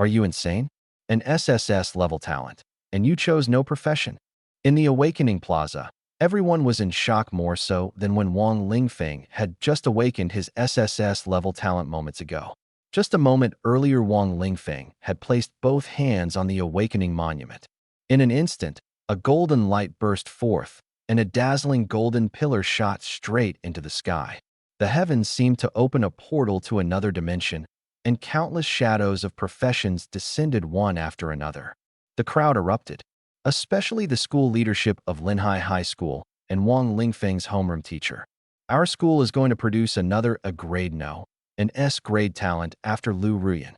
Are you insane? An SSS level talent, and you chose no profession. In the Awakening Plaza, everyone was in shock, more so than when Wang Lingfeng had just awakened his SSS level talent moments ago. Just a moment earlier, Wang Lingfeng had placed both hands on the Awakening Monument. In an instant, a golden light burst forth, and a dazzling golden pillar shot straight into the sky. The heavens seemed to open a portal to another dimension, and countless shadows of professions descended one after another. The crowd erupted, especially the school leadership of Linhai High School and Wang Lingfeng's homeroom teacher. Our school is going to produce another A grade no, an S grade talent after Lu Ruyan.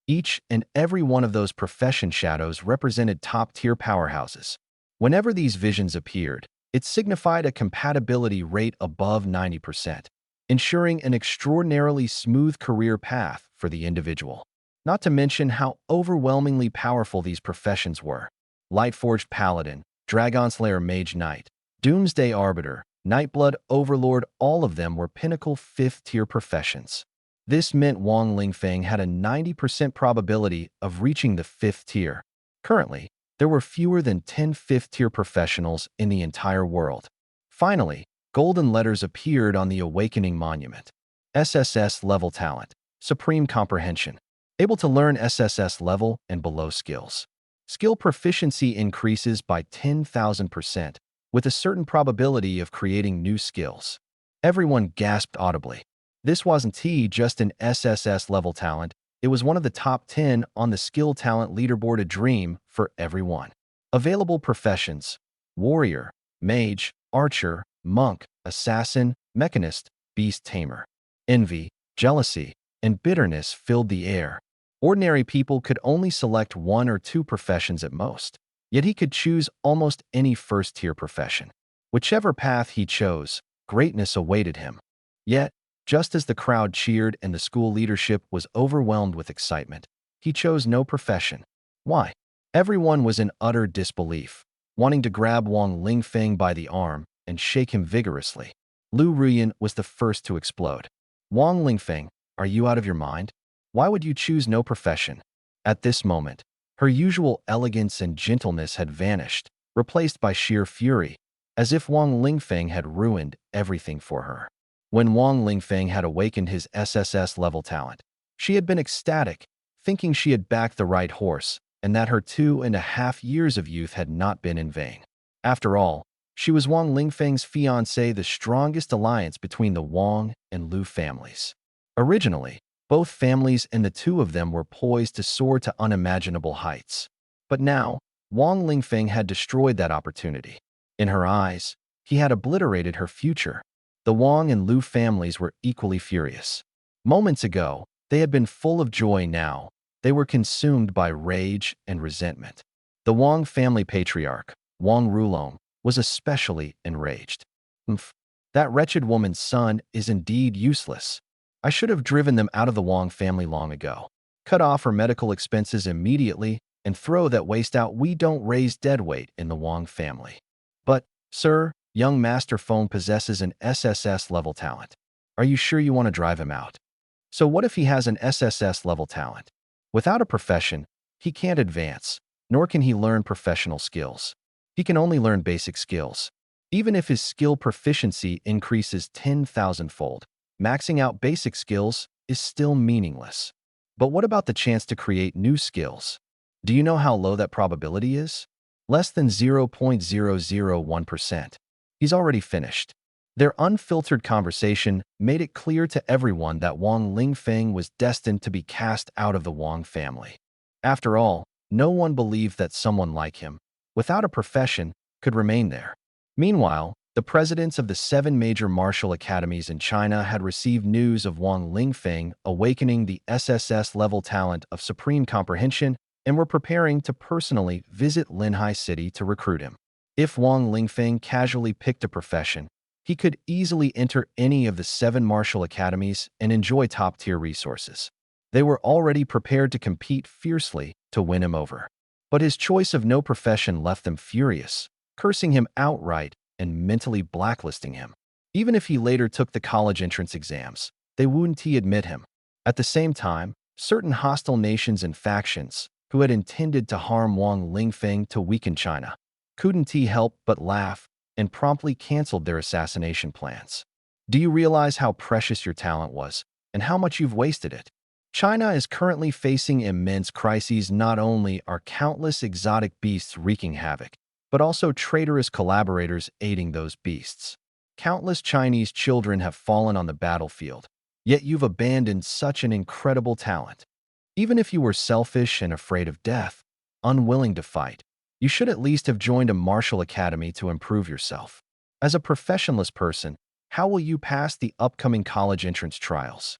Each and every one of those profession shadows represented top-tier powerhouses. Whenever these visions appeared, it signified a compatibility rate above 90%, ensuring an extraordinarily smooth career path for the individual. Not to mention how overwhelmingly powerful these professions were. Lightforged Paladin, Dragonslayer Mage Knight, Doomsday Arbiter, Nightblood Overlord, all of them were pinnacle 5th-tier professions. This meant Wang Lingfeng had a 90% probability of reaching the 5th tier. Currently, there were fewer than 10 5th-tier professionals in the entire world. Finally, golden letters appeared on the Awakening Monument. SSS level talent, Supreme Comprehension, able to learn SSS level and below skills. Skill proficiency increases by 10,000%, with a certain probability of creating new skills. Everyone gasped audibly. This wasn't just an SSS level talent, it was one of the top 10 on the skill talent leaderboard, a dream for everyone. Available professions: warrior, mage, archer, monk, assassin, mechanist, beast tamer. Envy, jealousy, and bitterness filled the air. Ordinary people could only select 1 or 2 professions at most, yet he could choose almost any first-tier profession. Whichever path he chose, greatness awaited him. Yet, just as the crowd cheered and the school leadership was overwhelmed with excitement, he chose no profession. Why? Everyone was in utter disbelief, wanting to grab Wang Lingfeng by the arm and shake him vigorously. Lu Ruyan was the first to explode. Wang Lingfeng, are you out of your mind? Why would you choose no profession? At this moment, her usual elegance and gentleness had vanished, replaced by sheer fury, as if Wang Lingfeng had ruined everything for her. When Wang Lingfeng had awakened his SSS level talent, she had been ecstatic, thinking she had backed the right horse and that her 2.5 years of youth had not been in vain. After all, she was Wang Lingfeng's fiancée, the strongest alliance between the Wang and Lu families. Originally, both families and the two of them were poised to soar to unimaginable heights. But now, Wang Lingfeng had destroyed that opportunity. In her eyes, he had obliterated her future. The Wang and Lu families were equally furious. Moments ago, they had been full of joy. Now, they were consumed by rage and resentment. The Wang family patriarch, Wang Rulong, was especially enraged. That wretched woman's son is indeed useless. I should have driven them out of the Wang family long ago. Cut off her medical expenses immediately and throw that waste out. We don't raise deadweight in the Wang family. But, sir, young Master Feng possesses an SSS level talent. Are you sure you want to drive him out? So what if he has an SSS level talent? Without a profession, he can't advance, nor can he learn professional skills. He can only learn basic skills. Even if his skill proficiency increases 10,000-fold, maxing out basic skills is still meaningless. But what about the chance to create new skills? Do you know how low that probability is? Less than 0.001%. He's already finished. Their unfiltered conversation made it clear to everyone that Wang Lingfeng was destined to be cast out of the Wang family. After all, no one believed that someone like him, without a profession, could remain there. Meanwhile, the presidents of the 7 major martial academies in China had received news of Wang Lingfeng awakening the SSS level talent of Supreme Comprehension and were preparing to personally visit Linhai City to recruit him. If Wang Lingfeng casually picked a profession, he could easily enter any of the 7 martial academies and enjoy top-tier resources. They were already prepared to compete fiercely to win him over. But his choice of no profession left them furious, cursing him outright and mentally blacklisting him. Even if he later took the college entrance exams, they wouldn't admit him. At the same time, certain hostile nations and factions who had intended to harm Wang Lingfeng to weaken China couldn't help but laugh and promptly canceled their assassination plans. Do you realize how precious your talent was and how much you've wasted it? China is currently facing immense crises. Not only are countless exotic beasts wreaking havoc, but also traitorous collaborators aiding those beasts. Countless Chinese children have fallen on the battlefield, yet you've abandoned such an incredible talent. Even if you were selfish and afraid of death, unwilling to fight, you should at least have joined a martial academy to improve yourself. As a professionless person, how will you pass the upcoming college entrance trials?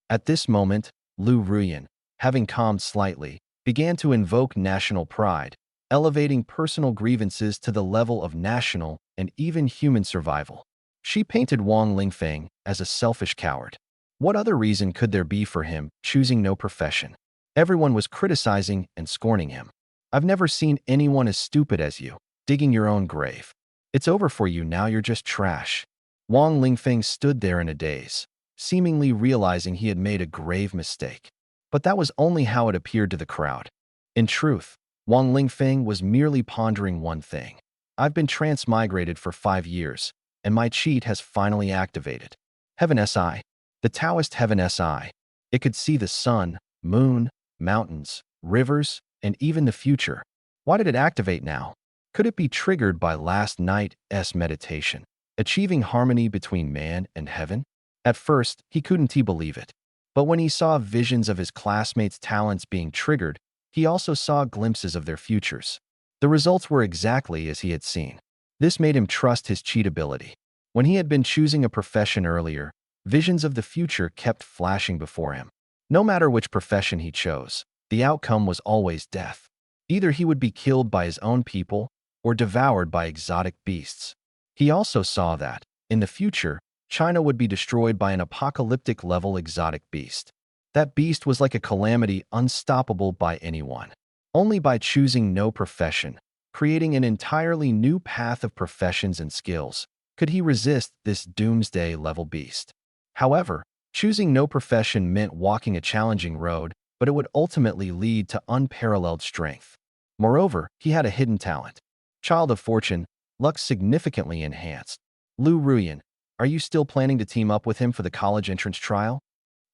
At this moment, Lu Ruyan, having calmed slightly, began to invoke national pride, elevating personal grievances to the level of national and even human survival. She painted Wang Lingfeng as a selfish coward. What other reason could there be for him choosing no profession? Everyone was criticizing and scorning him. I've never seen anyone as stupid as you, digging your own grave. It's over for you now, you're just trash. Wang Lingfeng stood there in a daze, seemingly realizing he had made a grave mistake. But that was only how it appeared to the crowd. In truth, Wang Lingfeng was merely pondering one thing. I've been transmigrated for 5 years, and my cheat has finally activated. Heaven SI. The Taoist Heaven SI. It could see the sun, moon, mountains, rivers, and even the future. Why did it activate now? Could it be triggered by last night's meditation, achieving harmony between man and heaven? At first, he couldn't believe it. But when he saw visions of his classmates' talents being triggered, he also saw glimpses of their futures. The results were exactly as he had seen. This made him trust his cheat ability. When he had been choosing a profession earlier, visions of the future kept flashing before him. No matter which profession he chose, the outcome was always death. Either he would be killed by his own people or devoured by exotic beasts. He also saw that, in the future, China would be destroyed by an apocalyptic-level exotic beast. That beast was like a calamity unstoppable by anyone. Only by choosing no profession, creating an entirely new path of professions and skills, could he resist this doomsday-level beast. However, choosing no profession meant walking a challenging road, but it would ultimately lead to unparalleled strength. Moreover, he had a hidden talent. Child of Fortune, luck significantly enhanced. Lu Ruyan, are you still planning to team up with him for the college entrance trial?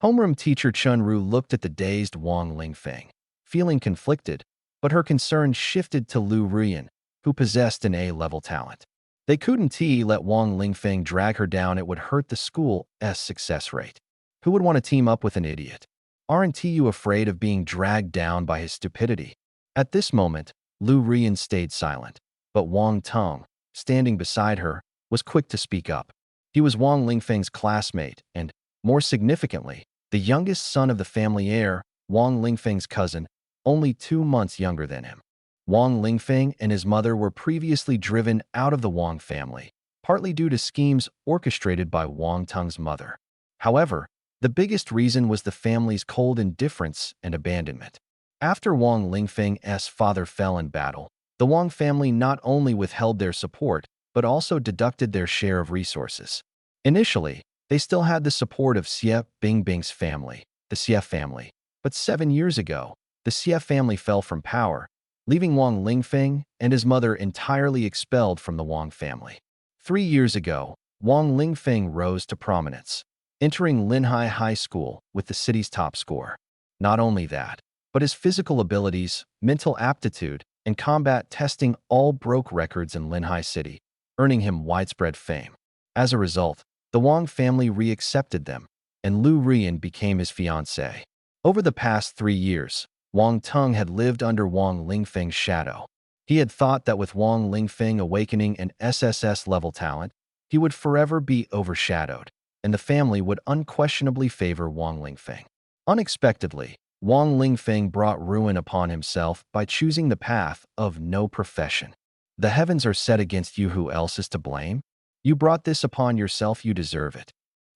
Homeroom teacher Chun Ru looked at the dazed Wang Lingfeng, feeling conflicted, but her concern shifted to Lu Ruyan, who possessed an A-level talent. They couldn't let Wang Lingfeng drag her down. It would hurt the school's success rate. Who would want to team up with an idiot? Aren't you afraid of being dragged down by his stupidity? At this moment, Lu Ruyan stayed silent, but Wang Tong, standing beside her, was quick to speak up. He was Wang Lingfeng's classmate and, more significantly, the youngest son of the family heir, Wang Lingfeng's cousin, only 2 months younger than him. Wang Lingfeng and his mother were previously driven out of the Wang family, partly due to schemes orchestrated by Wang Tong's mother. However, the biggest reason was the family's cold indifference and abandonment. After Wang Lingfeng's father fell in battle, the Wang family not only withheld their support, but also deducted their share of resources. Initially, they still had the support of Xie Bingbing's family, the Xie family, but 7 years ago, the Xie family fell from power, leaving Wang Lingfeng and his mother entirely expelled from the Wang family. 3 years ago, Wang Lingfeng rose to prominence, entering Linhai High School with the city's top score. Not only that, but his physical abilities, mental aptitude, and combat testing all broke records in Linhai City, earning him widespread fame. As a result, the Wang family re-accepted them, and Lu Ruyan became his fiancée. Over the past 3 years, Wang Tong had lived under Wang Lingfeng's shadow. He had thought that with Wang Lingfeng awakening an SSS-level talent, he would forever be overshadowed, and the family would unquestionably favor Wang Lingfeng. Unexpectedly, Wang Lingfeng brought ruin upon himself by choosing the path of no profession. The heavens are set against you. Who else is to blame? You brought this upon yourself. You deserve it.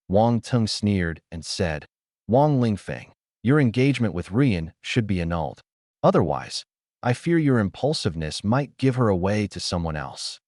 Wang Tong sneered and said, Wang Lingfeng, your engagement with Ruyan should be annulled. Otherwise, I fear your impulsiveness might give her away to someone else.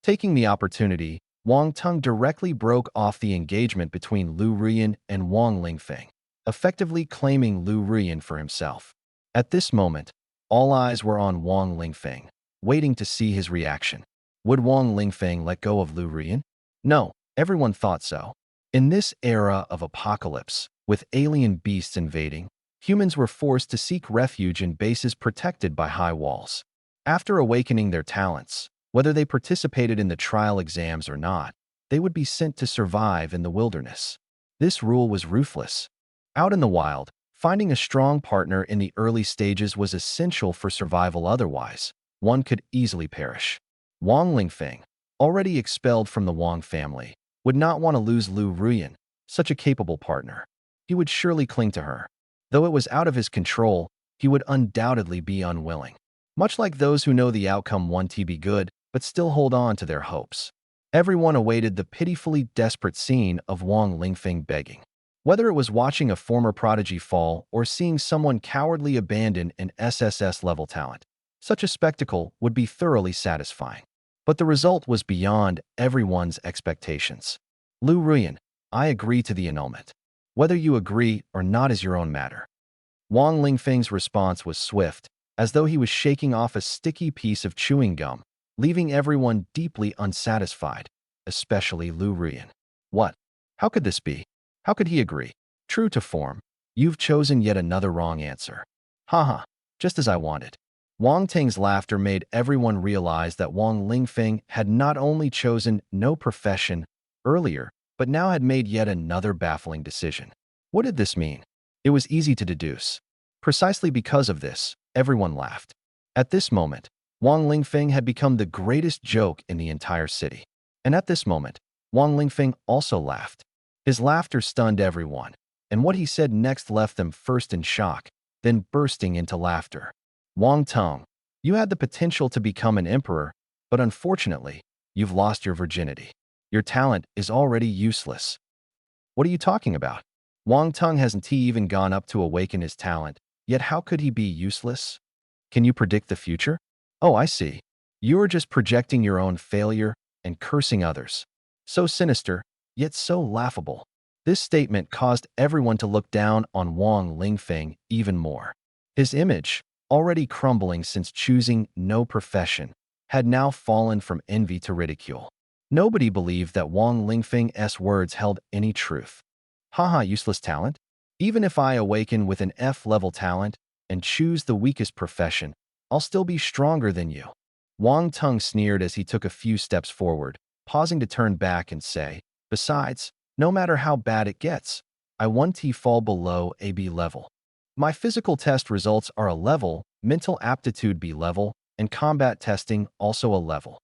Taking the opportunity, Wang Tong directly broke off the engagement between Lu Ruyan and Wang Lingfeng, effectively claiming Lu Ruyan for himself. At this moment, all eyes were on Wang Lingfeng, waiting to see his reaction. Would Wang Lingfeng let go of Lu Ruyan? No, everyone thought so. In this era of apocalypse, with alien beasts invading, humans were forced to seek refuge in bases protected by high walls. After awakening their talents, whether they participated in the trial exams or not, they would be sent to survive in the wilderness. This rule was ruthless. Out in the wild, finding a strong partner in the early stages was essential for survival, otherwise, one could easily perish. Wang Lingfeng, already expelled from the Wang family, would not want to lose Lu Ruyan, such a capable partner. He would surely cling to her. Though it was out of his control, he would undoubtedly be unwilling. Much like those who know the outcome want to be good, but still hold on to their hopes. Everyone awaited the pitifully desperate scene of Wang Lingfeng begging. Whether it was watching a former prodigy fall or seeing someone cowardly abandon an SSS-level talent, such a spectacle would be thoroughly satisfying. But the result was beyond everyone's expectations. Lu Ruyan, I agree to the annulment. Whether you agree or not is your own matter. Wang Lingfeng's response was swift, as though he was shaking off a sticky piece of chewing gum, leaving everyone deeply unsatisfied, especially Lu Ruyan. What? How could this be? How could he agree? True to form, you've chosen yet another wrong answer. Haha, just as I wanted. Wang Ting's laughter made everyone realize that Wang Lingfeng had not only chosen no profession earlier, but now had made yet another baffling decision. What did this mean? It was easy to deduce. Precisely because of this, everyone laughed. At this moment, Wang Lingfeng had become the greatest joke in the entire city. And at this moment, Wang Lingfeng also laughed. His laughter stunned everyone, and what he said next left them first in shock, then bursting into laughter. Wang Tong, you had the potential to become an emperor, but unfortunately, you've lost your virginity. Your talent is already useless. What are you talking about? Wang Tong hasn't even gone up to awaken his talent, yet how could he be useless? Can you predict the future? Oh, I see. You are just projecting your own failure and cursing others. So sinister, yet so laughable. This statement caused everyone to look down on Wang Lingfeng even more. His image, already crumbling since choosing no profession, had now fallen from envy to ridicule. Nobody believed that Wang Lingfeng's words held any truth. Haha, useless talent? Even if I awaken with an F-level talent and choose the weakest profession, I'll still be stronger than you. Wang Tong sneered as he took a few steps forward, pausing to turn back and say, besides, no matter how bad it gets, I want to fall below a B level. My physical test results are a level, mental aptitude B level, and combat testing also a level.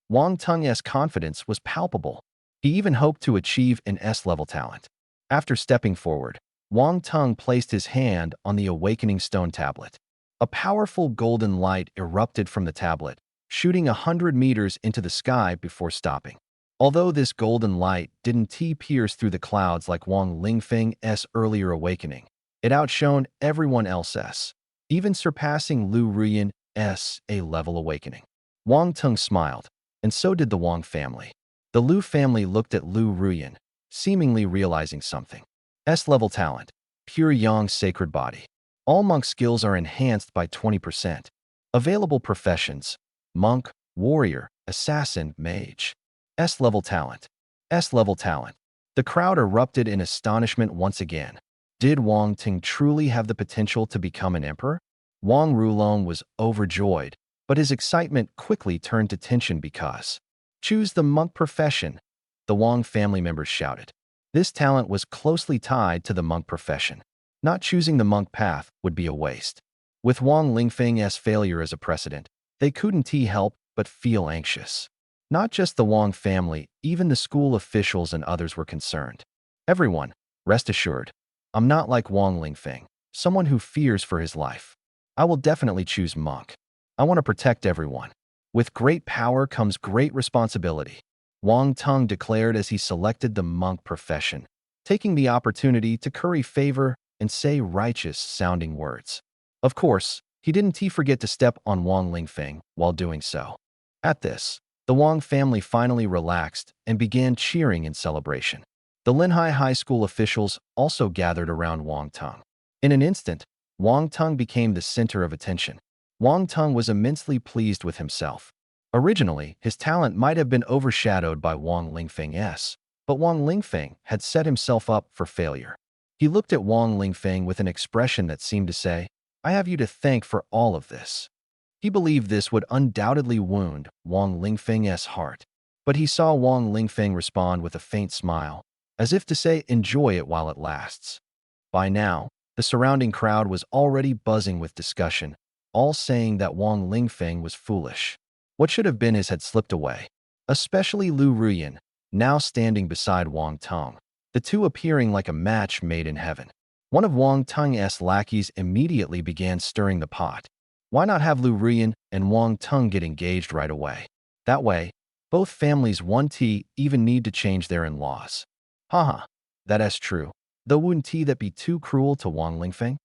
Wang Tong's confidence was palpable. He even hoped to achieve an S-level talent. After stepping forward, Wang Tong placed his hand on the awakening stone tablet. A powerful golden light erupted from the tablet, shooting 100 meters into the sky before stopping. Although this golden light didn't pierce through the clouds like Wang Lingfeng's earlier awakening, it outshone everyone else's, even surpassing Lu Ruyan's A-level awakening. Wang Tong smiled, and so did the Wang family. The Lu family looked at Lu Ruyan, seemingly realizing something. S-level talent, pure Yang sacred body. All monk skills are enhanced by 20%. Available professions, monk, warrior, assassin, mage. S-level talent. S-level talent. The crowd erupted in astonishment once again. Did Wang Ting truly have the potential to become an emperor? Wang Rulong was overjoyed, but his excitement quickly turned to tension because choose the monk profession, the Wang family members shouted. This talent was closely tied to the monk profession. Not choosing the monk path would be a waste. With Wang Lingfeng's failure as a precedent, they couldn't help but feel anxious. Not just the Wang family, even the school officials and others were concerned. Everyone, rest assured, I'm not like Wang Lingfeng, someone who fears for his life. I will definitely choose monk. I want to protect everyone. With great power comes great responsibility, Wang Tong declared as he selected the monk profession, taking the opportunity to curry favor and say righteous-sounding words. Of course, he didn't forget to step on Wang Lingfeng while doing so. At this, the Wang family finally relaxed and began cheering in celebration. The Linhai High School officials also gathered around Wang Tung. In an instant, Wang Tung became the center of attention. Wang Tung was immensely pleased with himself. Originally, his talent might have been overshadowed by Wang Lingfeng's, but Wang Lingfeng had set himself up for failure. He looked at Wang Lingfeng with an expression that seemed to say, "I have you to thank for all of this." He believed this would undoubtedly wound Wang Lingfeng's heart, but he saw Wang Lingfeng respond with a faint smile, as if to say, "Enjoy it while it lasts." By now, the surrounding crowd was already buzzing with discussion, all saying that Wang Lingfeng was foolish. What should have been his had slipped away, especially Lu Ruyan, now standing beside Wang Tung, the two appearing like a match made in heaven. One of Wang Tung's lackeys immediately began stirring the pot. Why not have Lu Ruyan and Wang Tung get engaged right away? That way, both families won't even need to change their in-laws. Haha, that is true. Though wouldn't that be too cruel to Wang Lingfeng?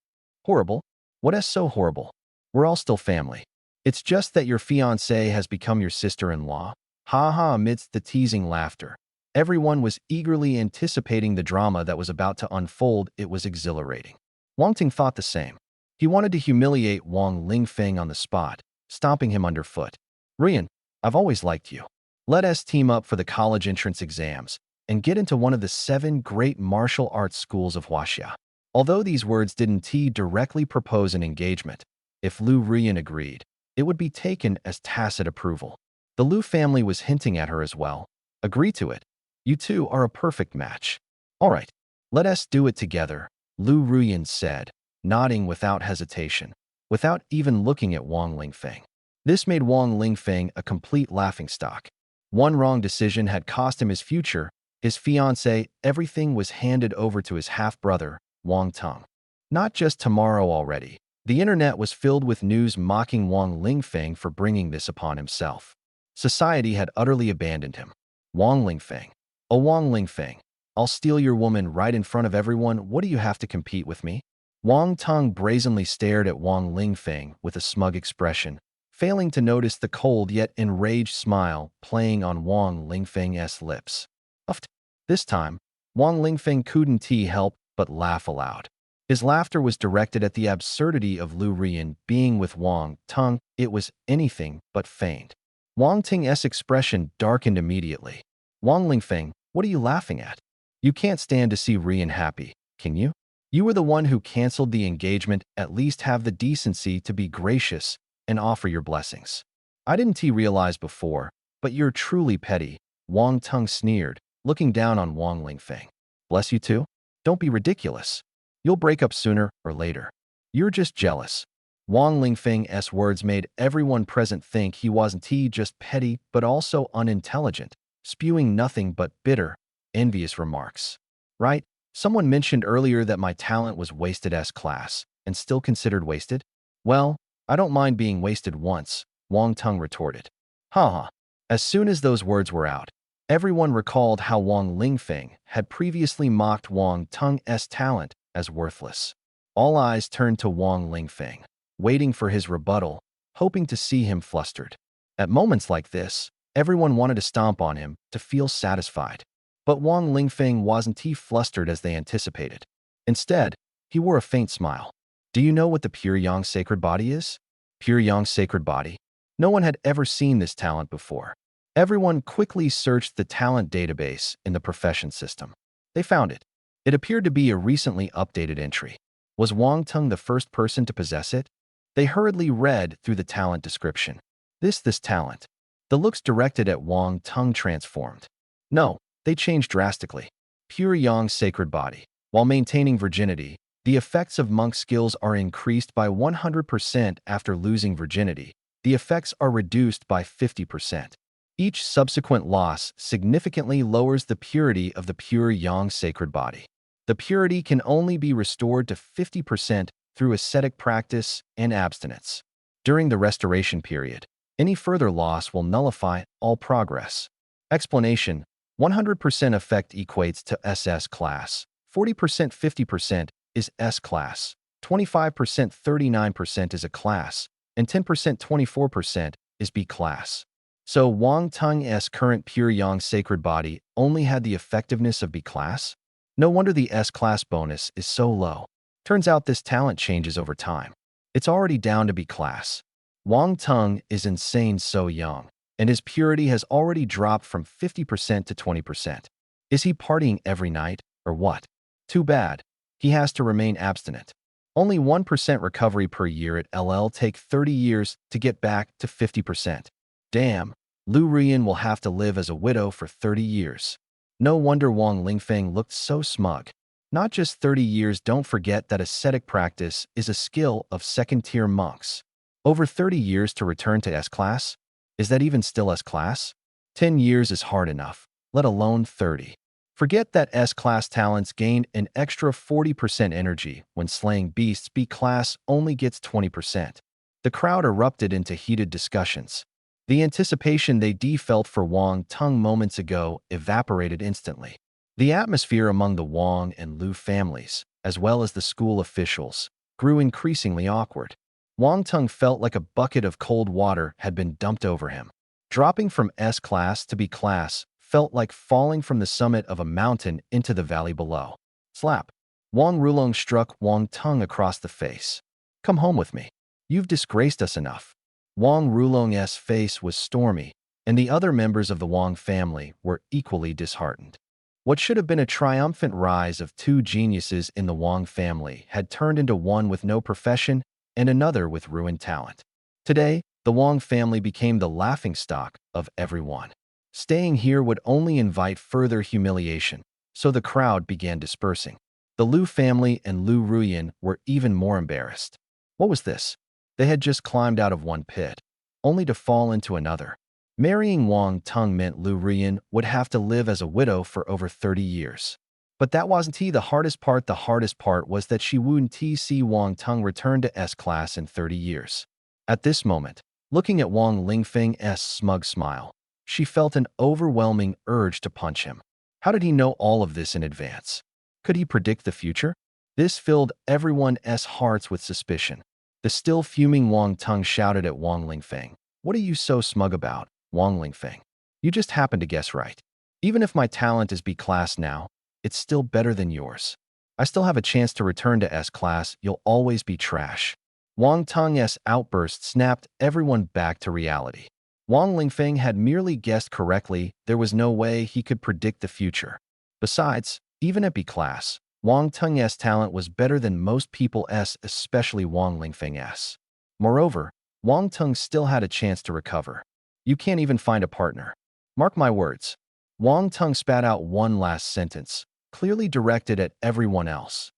Horrible? What is so horrible? We're all still family. It's just that your fiancée has become your sister-in-law. Ha ha. Amidst the teasing laughter, everyone was eagerly anticipating the drama that was about to unfold. It was exhilarating. Wang Ting thought the same. He wanted to humiliate Wang Lingfeng on the spot, stomping him underfoot. "Ruyan, I've always liked you. Let us team up for the college entrance exams and get into one of the 7 great martial arts schools of Huaxia." Although these words didn't directly propose an engagement, if Lu Ruyan agreed, it would be taken as tacit approval. The Lu family was hinting at her as well. "Agree to it. You two are a perfect match." "All right, let us do it together," Lu Ruyan said, nodding without hesitation, without even looking at Wang Lingfeng. This made Wang Lingfeng a complete laughingstock. One wrong decision had cost him his future, his fiancée. Everything was handed over to his half-brother, Wang Tung. Not just tomorrow already. The internet was filled with news mocking Wang Lingfeng for bringing this upon himself. Society had utterly abandoned him. Wang Lingfeng. "Oh, Wang Lingfeng, I'll steal your woman right in front of everyone. What do you have to compete with me?" Wang Tung brazenly stared at Wang Lingfeng with a smug expression, failing to notice the cold yet enraged smile playing on Wang Lingfeng's lips. Uffed. This time, Wang Lingfeng couldn't help but laugh aloud. His laughter was directed at the absurdity of Lu Ruyan being with Wang Tung. It was anything but feigned. Wang Ting's expression darkened immediately. "Wang Lingfeng, what are you laughing at? You can't stand to see Ruyan happy, can you? You were the one who canceled the engagement. At least have the decency to be gracious and offer your blessings." "I didn't realize before, but you're truly petty," Wang Tung sneered, looking down on Wang Lingfeng. "Bless you too? Don't be ridiculous. You'll break up sooner or later. You're just jealous." Wang Lingfeng's words made everyone present think he wasn't just petty but also unintelligent, spewing nothing but bitter, envious remarks. "Right? Someone mentioned earlier that my talent was wasted as class, and still considered wasted? Well, I don't mind being wasted once," Wang Tung retorted. Haha. As soon as those words were out, everyone recalled how Wang Lingfeng had previously mocked Wang Tung's talent as worthless. All eyes turned to Wang Lingfeng, waiting for his rebuttal, hoping to see him flustered. At moments like this, everyone wanted to stomp on him to feel satisfied. But Wang Lingfeng wasn't flustered as they anticipated. Instead, he wore a faint smile. "Do you know what the Pure Yang Sacred Body is?" Pure Yang Sacred Body? No one had ever seen this talent before. Everyone quickly searched the talent database in the profession system. They found it. It appeared to be a recently updated entry. Was Wang Tung the first person to possess it? They hurriedly read through the talent description. This talent. The looks directed at Wang Tung transformed. No, they changed drastically. Pure Yang Sacred Body. While maintaining virginity, the effects of monk skills are increased by 100% after losing virginity. The effects are reduced by 50%. Each subsequent loss significantly lowers the purity of the Pure Yang Sacred Body. The purity can only be restored to 50% through ascetic practice and abstinence. During the restoration period, any further loss will nullify all progress. Explanation: 100% effect equates to SS class, 40% 50% is S class, 25% 39% is A class, and 10% 24% is B class. So Wang Tung's current Pure Yang Sacred Body only had the effectiveness of B class? No wonder the S-class bonus is so low. Turns out this talent changes over time. It's already down to B-class. Wang Tung is insane so young, and his purity has already dropped from 50% to 20%. Is he partying every night, or what? Too bad. He has to remain abstinent. Only 1% recovery per year at LL take 30 years to get back to 50%. Damn, Lu Ruyan will have to live as a widow for 30 years. No wonder Wang Lingfeng looked so smug. Not just 30 years, don't forget that ascetic practice is a skill of second-tier monks. Over 30 years to return to S-class? Is that even still S-class? 10 years is hard enough, let alone 30. Forget that S-class talents gain an extra 40% energy when slaying beasts. B-class only gets 20%. The crowd erupted into heated discussions. The anticipation they felt for Wang Tung moments ago evaporated instantly. The atmosphere among the Wang and Lu families, as well as the school officials, grew increasingly awkward. Wang Tung felt like a bucket of cold water had been dumped over him. Dropping from S-class to B-class felt like falling from the summit of a mountain into the valley below. Slap. Wang Rulong struck Wang Tung across the face. Come home with me. You've disgraced us enough. Wang Rulong's face was stormy, and the other members of the Wang family were equally disheartened. What should have been a triumphant rise of two geniuses in the Wang family had turned into one with no profession and another with ruined talent. Today, the Wang family became the laughingstock of everyone. Staying here would only invite further humiliation, so the crowd began dispersing. The Lu family and Lu Ruyan were even more embarrassed. What was this? They had just climbed out of one pit, only to fall into another. Marrying Wang Tung meant Lu Ruyan would have to live as a widow for over 30 years. But that wasn't the hardest part. The hardest part was that she wouldn't see Wang Tung return to S-class in 30 years. At this moment, looking at Wang Lingfeng's smug smile, she felt an overwhelming urge to punch him. How did he know all of this in advance? Could he predict the future? This filled everyone's hearts with suspicion. The still fuming Wang Tung shouted at Wang Lingfeng, "What are you so smug about, Wang Lingfeng? You just happened to guess right. Even if my talent is B-class now, it's still better than yours. I still have a chance to return to S-class. You'll always be trash." Wang Tung's outburst snapped everyone back to reality. Wang Lingfeng had merely guessed correctly. There was no way he could predict the future. Besides, even at B-class, Wang Tung's talent was better than most people's, especially Wang Lingfeng's. Moreover, Wang Tung still had a chance to recover. You can't even find a partner. Mark my words. Wang Tung spat out one last sentence, clearly directed at everyone else.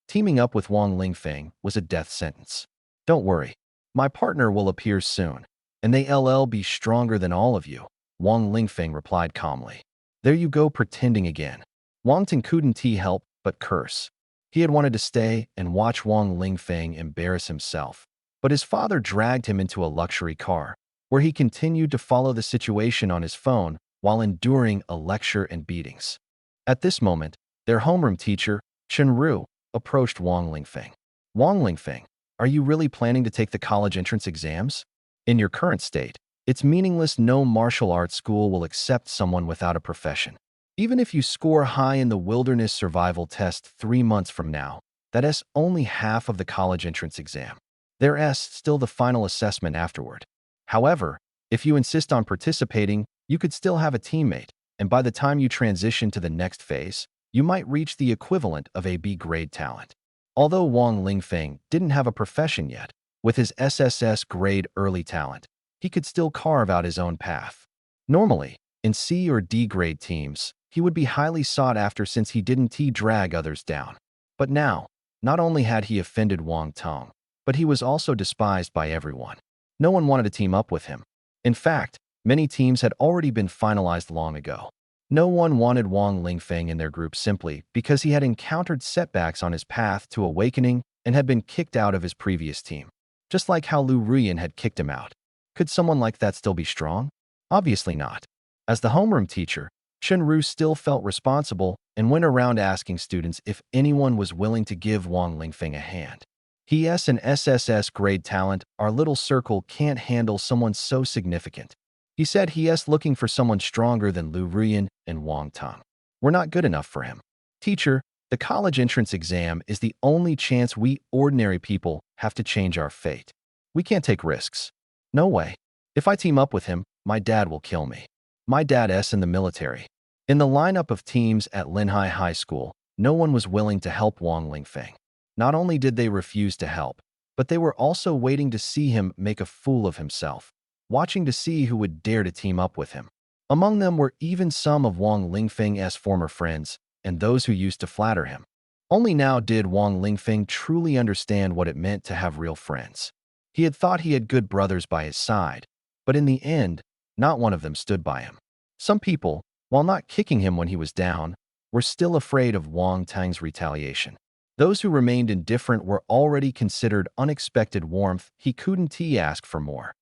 Teaming up with Wang Lingfeng was a death sentence. Don't worry. My partner will appear soon, and they'll be stronger than all of you, Wang Lingfeng replied calmly. There you go pretending again. Wang Tung couldn't help but curse. He had wanted to stay and watch Wang Lingfeng embarrass himself, but his father dragged him into a luxury car, where he continued to follow the situation on his phone while enduring a lecture and beatings. At this moment, their homeroom teacher, Chen Ru, approached Wang Lingfeng. Wang Lingfeng, are you really planning to take the college entrance exams? In your current state, it's meaningless. No martial arts school will accept someone without a profession. Even if you score high in the wilderness survival test 3 months from now, that's only half of the college entrance exam. There's still the final assessment afterward. However, if you insist on participating, you could still have a teammate, and by the time you transition to the next phase, you might reach the equivalent of a B-grade talent. Although Wang Lingfeng didn't have a profession yet, with his SSS grade early talent, he could still carve out his own path. Normally, in C or D grade teams, he would be highly sought after since he didn't drag others down. But now, not only had he offended Wang Tung, but he was also despised by everyone. No one wanted to team up with him. In fact, many teams had already been finalized long ago. No one wanted Wang Lingfeng in their group simply because he had encountered setbacks on his path to awakening and had been kicked out of his previous team, just like how Lu Ruyan had kicked him out. Could someone like that still be strong? Obviously not. As the homeroom teacher, Chen Ru still felt responsible and went around asking students if anyone was willing to give Wang Lingfeng a hand. He an SSS grade talent. Our little circle can't handle someone so significant. He said he's looking for someone stronger than Lu Ruyan and Wang Tung. We're not good enough for him. Teacher, The college entrance exam is the only chance we ordinary people have to change our fate. We can't take risks. No way. If I team up with him, my dad will kill me. My dad's in the military. In the lineup of teams at Linhai High School, no one was willing to help Wang Lingfeng. Not only did they refuse to help, but they were also waiting to see him make a fool of himself, watching to see who would dare to team up with him. Among them were even some of Wang Lingfeng's former friends and those who used to flatter him. Only now did Wang Lingfeng truly understand what it meant to have real friends. He had thought he had good brothers by his side, but in the end, not one of them stood by him. Some people, while not kicking him when he was down, were still afraid of Wang Tang's retaliation. Those who remained indifferent were already considered unexpected warmth. He couldn't ask for more.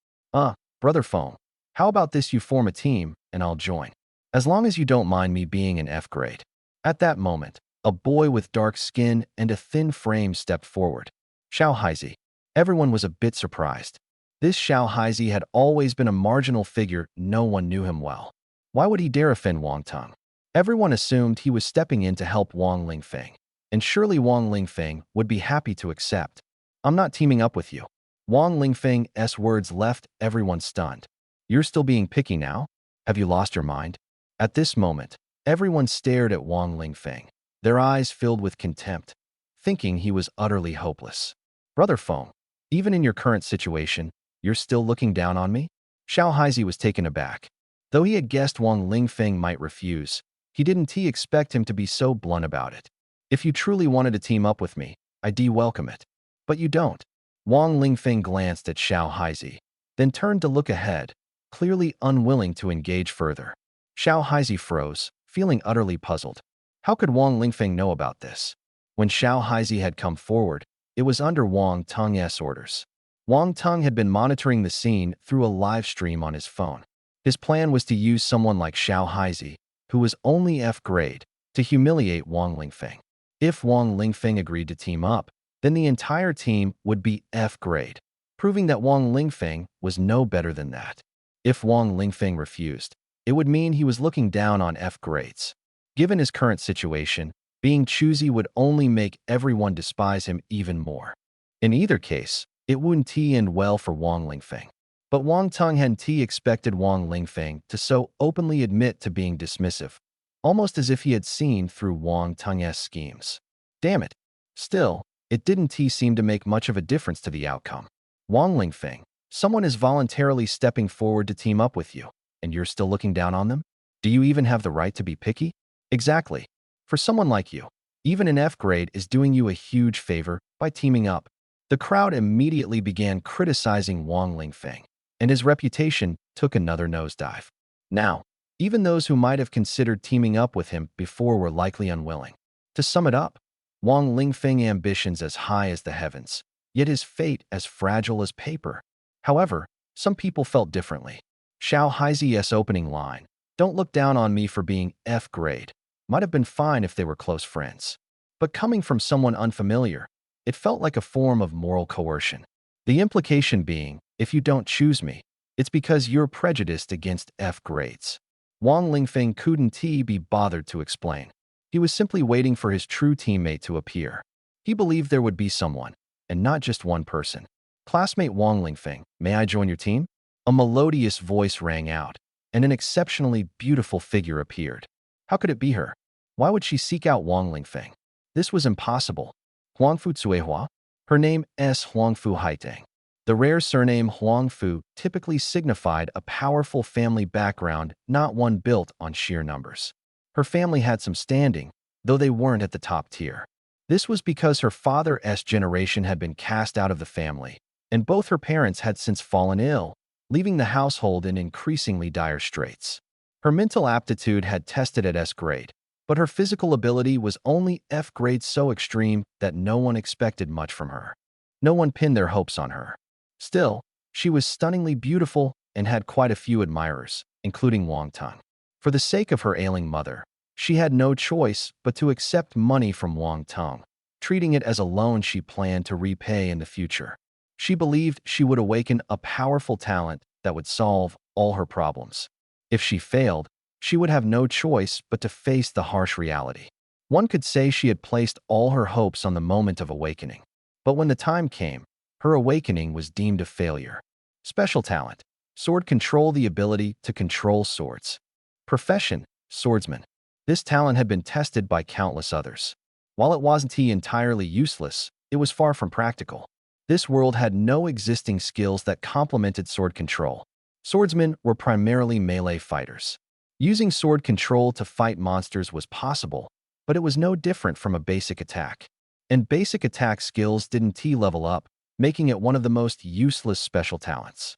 Brother Feng, how about this, you form a team and I'll join. As long as you don't mind me being in F grade. At that moment, a boy with dark skin and a thin frame stepped forward. Xiao Haizi. Everyone was a bit surprised. This Xiao Haizi had always been a marginal figure. No one knew him well. Why would he dare offend Wang Tang? Everyone assumed he was stepping in to help Wang Lingfeng, and surely Wang Lingfeng would be happy to accept. I'm not teaming up with you. Wang Lingfeng's words left everyone stunned. You're still being picky now? Have you lost your mind? At this moment, everyone stared at Wang Lingfeng, their eyes filled with contempt, thinking he was utterly hopeless. Brother Feng, even in your current situation, you're still looking down on me? Xiao Haizi was taken aback. Though he had guessed Wang Lingfeng might refuse, he didn't expect him to be so blunt about it. If you truly wanted to team up with me, I'd welcome it. But you don't. Wang Lingfeng glanced at Xiao Haizi, then turned to look ahead, clearly unwilling to engage further. Xiao Haizi froze, feeling utterly puzzled. How could Wang Lingfeng know about this? When Xiao Haizi had come forward, it was under Wang Tang's orders. Wang Tang had been monitoring the scene through a live stream on his phone. His plan was to use someone like Xiao Haizi, who was only F grade, to humiliate Wang Lingfeng. If Wang Lingfeng agreed to team up, then the entire team would be F grade, proving that Wang Lingfeng was no better than that. If Wang Lingfeng refused, it would mean he was looking down on F grades. Given his current situation, being choosy would only make everyone despise him even more. In either case, it wouldn't end well for Wang Lingfeng. But Wang Tang hadn't expected Wang Lingfeng to so openly admit to being dismissive, almost as if he had seen through Wang Tang's schemes. Damn it. Still, it didn't seem to make much of a difference to the outcome. Wang Lingfeng, someone is voluntarily stepping forward to team up with you, and you're still looking down on them? Do you even have the right to be picky? Exactly. For someone like you, even an F grade is doing you a huge favor by teaming up. The crowd immediately began criticizing Wang Lingfeng, and his reputation took another nosedive. Now, even those who might have considered teaming up with him before were likely unwilling. To sum it up, Wang Lingfeng's ambitions as high as the heavens, yet his fate as fragile as paper. However, some people felt differently. Xiao Haizi's opening line, "Don't look down on me for being F grade," might have been fine if they were close friends. But coming from someone unfamiliar, it felt like a form of moral coercion. The implication being, if you don't choose me, it's because you're prejudiced against F grades. Wang Lingfeng couldn't be bothered to explain. He was simply waiting for his true teammate to appear. He believed there would be someone, and not just one person. Classmate Wang Lingfeng, may I join your team? A melodious voice rang out, and an exceptionally beautiful figure appeared. How could it be her? Why would she seek out Wang Lingfeng? This was impossible. Huangfu Cuehua? Her name is Huangfu Haitang. The rare surname Huangfu typically signified a powerful family background, not one built on sheer numbers. Her family had some standing, though they weren't at the top tier. This was because her father's generation had been cast out of the family, and both her parents had since fallen ill, leaving the household in increasingly dire straits. Her mental aptitude had tested at S grade, but her physical ability was only F grade, so extreme that no one expected much from her. No one pinned their hopes on her. Still, she was stunningly beautiful and had quite a few admirers, including Wang Tang. For the sake of her ailing mother, she had no choice but to accept money from Wang Tang, treating it as a loan she planned to repay in the future. She believed she would awaken a powerful talent that would solve all her problems. If she failed, she would have no choice but to face the harsh reality. One could say she had placed all her hopes on the moment of awakening. But when the time came, her awakening was deemed a failure. Special talent. Sword control, the ability to control swords. Profession, swordsman. This talent had been tested by countless others. While it wasn't entirely useless, it was far from practical. This world had no existing skills that complemented sword control. Swordsmen were primarily melee fighters. Using sword control to fight monsters was possible, but it was no different from a basic attack. And basic attack skills didn't level up, making it one of the most useless special talents.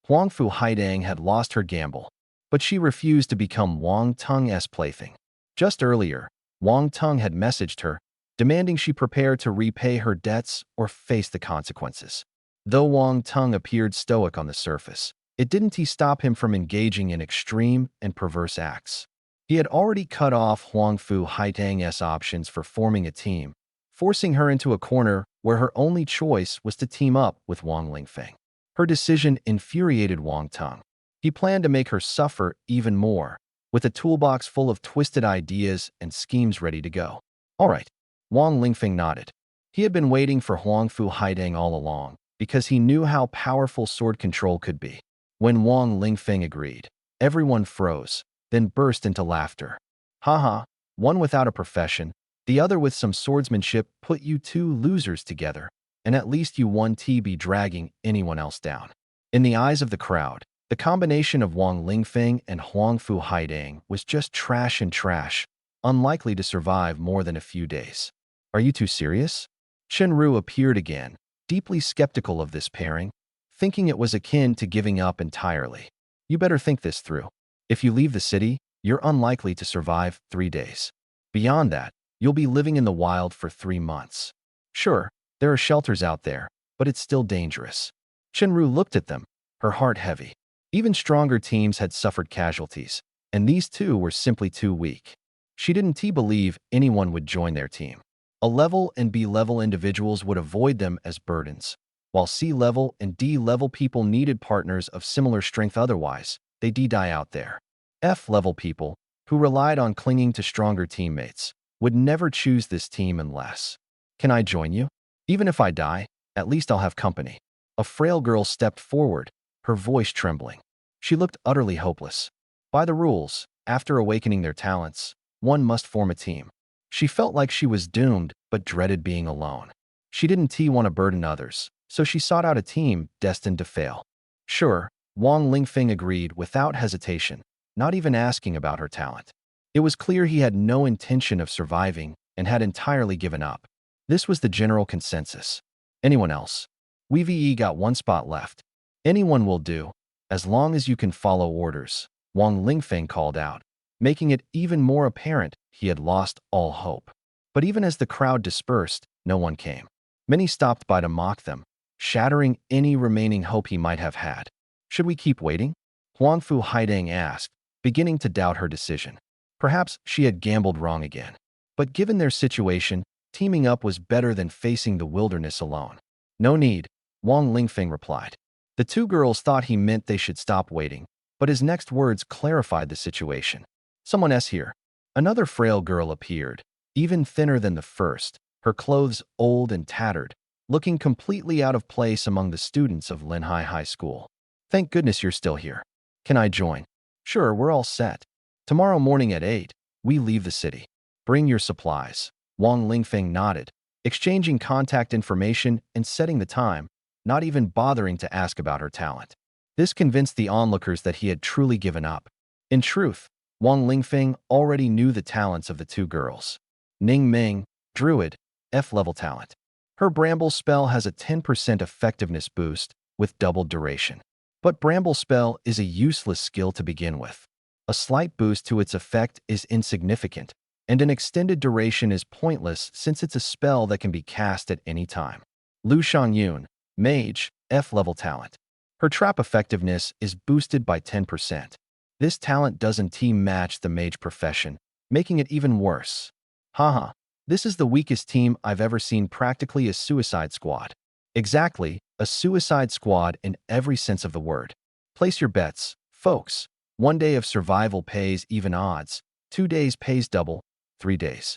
Huangfu Haidang had lost her gamble, but she refused to become Wang Teng's plaything. Just earlier, Wang Teng had messaged her, demanding she prepare to repay her debts or face the consequences. Though Wang Teng appeared stoic on the surface, it didn't stop him from engaging in extreme and perverse acts. He had already cut off Huangfu Haitang's options for forming a team, forcing her into a corner where her only choice was to team up with Wang Lingfeng. Her decision infuriated Wang Teng. He planned to make her suffer even more, with a toolbox full of twisted ideas and schemes ready to go. All right, Wang Lingfeng nodded. He had been waiting for Huangfu Haidang all along, because he knew how powerful sword control could be. When Wang Lingfeng agreed, everyone froze, then burst into laughter. Haha, one without a profession, the other with some swordsmanship, put you two losers together, and at least you won't be dragging anyone else down. In the eyes of the crowd, the combination of Wang Lingfeng and Huangfu Haidang was just trash and trash, unlikely to survive more than a few days. Are you two serious? Chenru appeared again, deeply skeptical of this pairing, thinking it was akin to giving up entirely. You better think this through. If you leave the city, you're unlikely to survive 3 days. Beyond that, you'll be living in the wild for 3 months. Sure, there are shelters out there, but it's still dangerous. Chenru looked at them, her heart heavy. Even stronger teams had suffered casualties, and these two were simply too weak. She didn't believe anyone would join their team. A-level and B-level individuals would avoid them as burdens, while C-level and D-level people needed partners of similar strength, otherwise, they'd die out there. F-level people, who relied on clinging to stronger teammates, would never choose this team unless. Can I join you? Even if I die, at least I'll have company. A frail girl stepped forward, her voice trembling. She looked utterly hopeless. By the rules, after awakening their talents, one must form a team. She felt like she was doomed, but dreaded being alone. She didn't want to burden others, so she sought out a team destined to fail. Sure, Wang Lingfeng agreed without hesitation, not even asking about her talent. It was clear he had no intention of surviving and had entirely given up. This was the general consensus. Anyone else? We've got 1 spot left. Anyone will do, as long as you can follow orders, Wang Lingfeng called out, making it even more apparent he had lost all hope. But even as the crowd dispersed, no one came. Many stopped by to mock them, shattering any remaining hope he might have had. Should we keep waiting? Huangfu Haidang asked, beginning to doubt her decision. Perhaps she had gambled wrong again. But given their situation, teaming up was better than facing the wilderness alone. No need, Wang Lingfeng replied. The two girls thought he meant they should stop waiting, but his next words clarified the situation. Someone else here. Another frail girl appeared, even thinner than the first, her clothes old and tattered, looking completely out of place among the students of Linhai High School. Thank goodness you're still here. Can I join? Sure, we're all set. Tomorrow morning at 8, we leave the city. Bring your supplies. Wang Lingfeng nodded, exchanging contact information and setting the time, not even bothering to ask about her talent. This convinced the onlookers that he had truly given up. In truth, Wang Lingfeng already knew the talents of the two girls. Ning Ming, Druid, F-level talent. Her Bramble spell has a 10% effectiveness boost with doubled duration. But Bramble spell is a useless skill to begin with. A slight boost to its effect is insignificant, and an extended duration is pointless since it's a spell that can be cast at any time. Lu Shangyun, Mage, F-level talent. Her trap effectiveness is boosted by 10%. This talent doesn't match the mage profession, making it even worse. Haha, this is the weakest team I've ever seen, practically a suicide squad. Exactly, a suicide squad in every sense of the word. Place your bets, folks. 1 day of survival pays even odds, 2 days pays double, 3 days.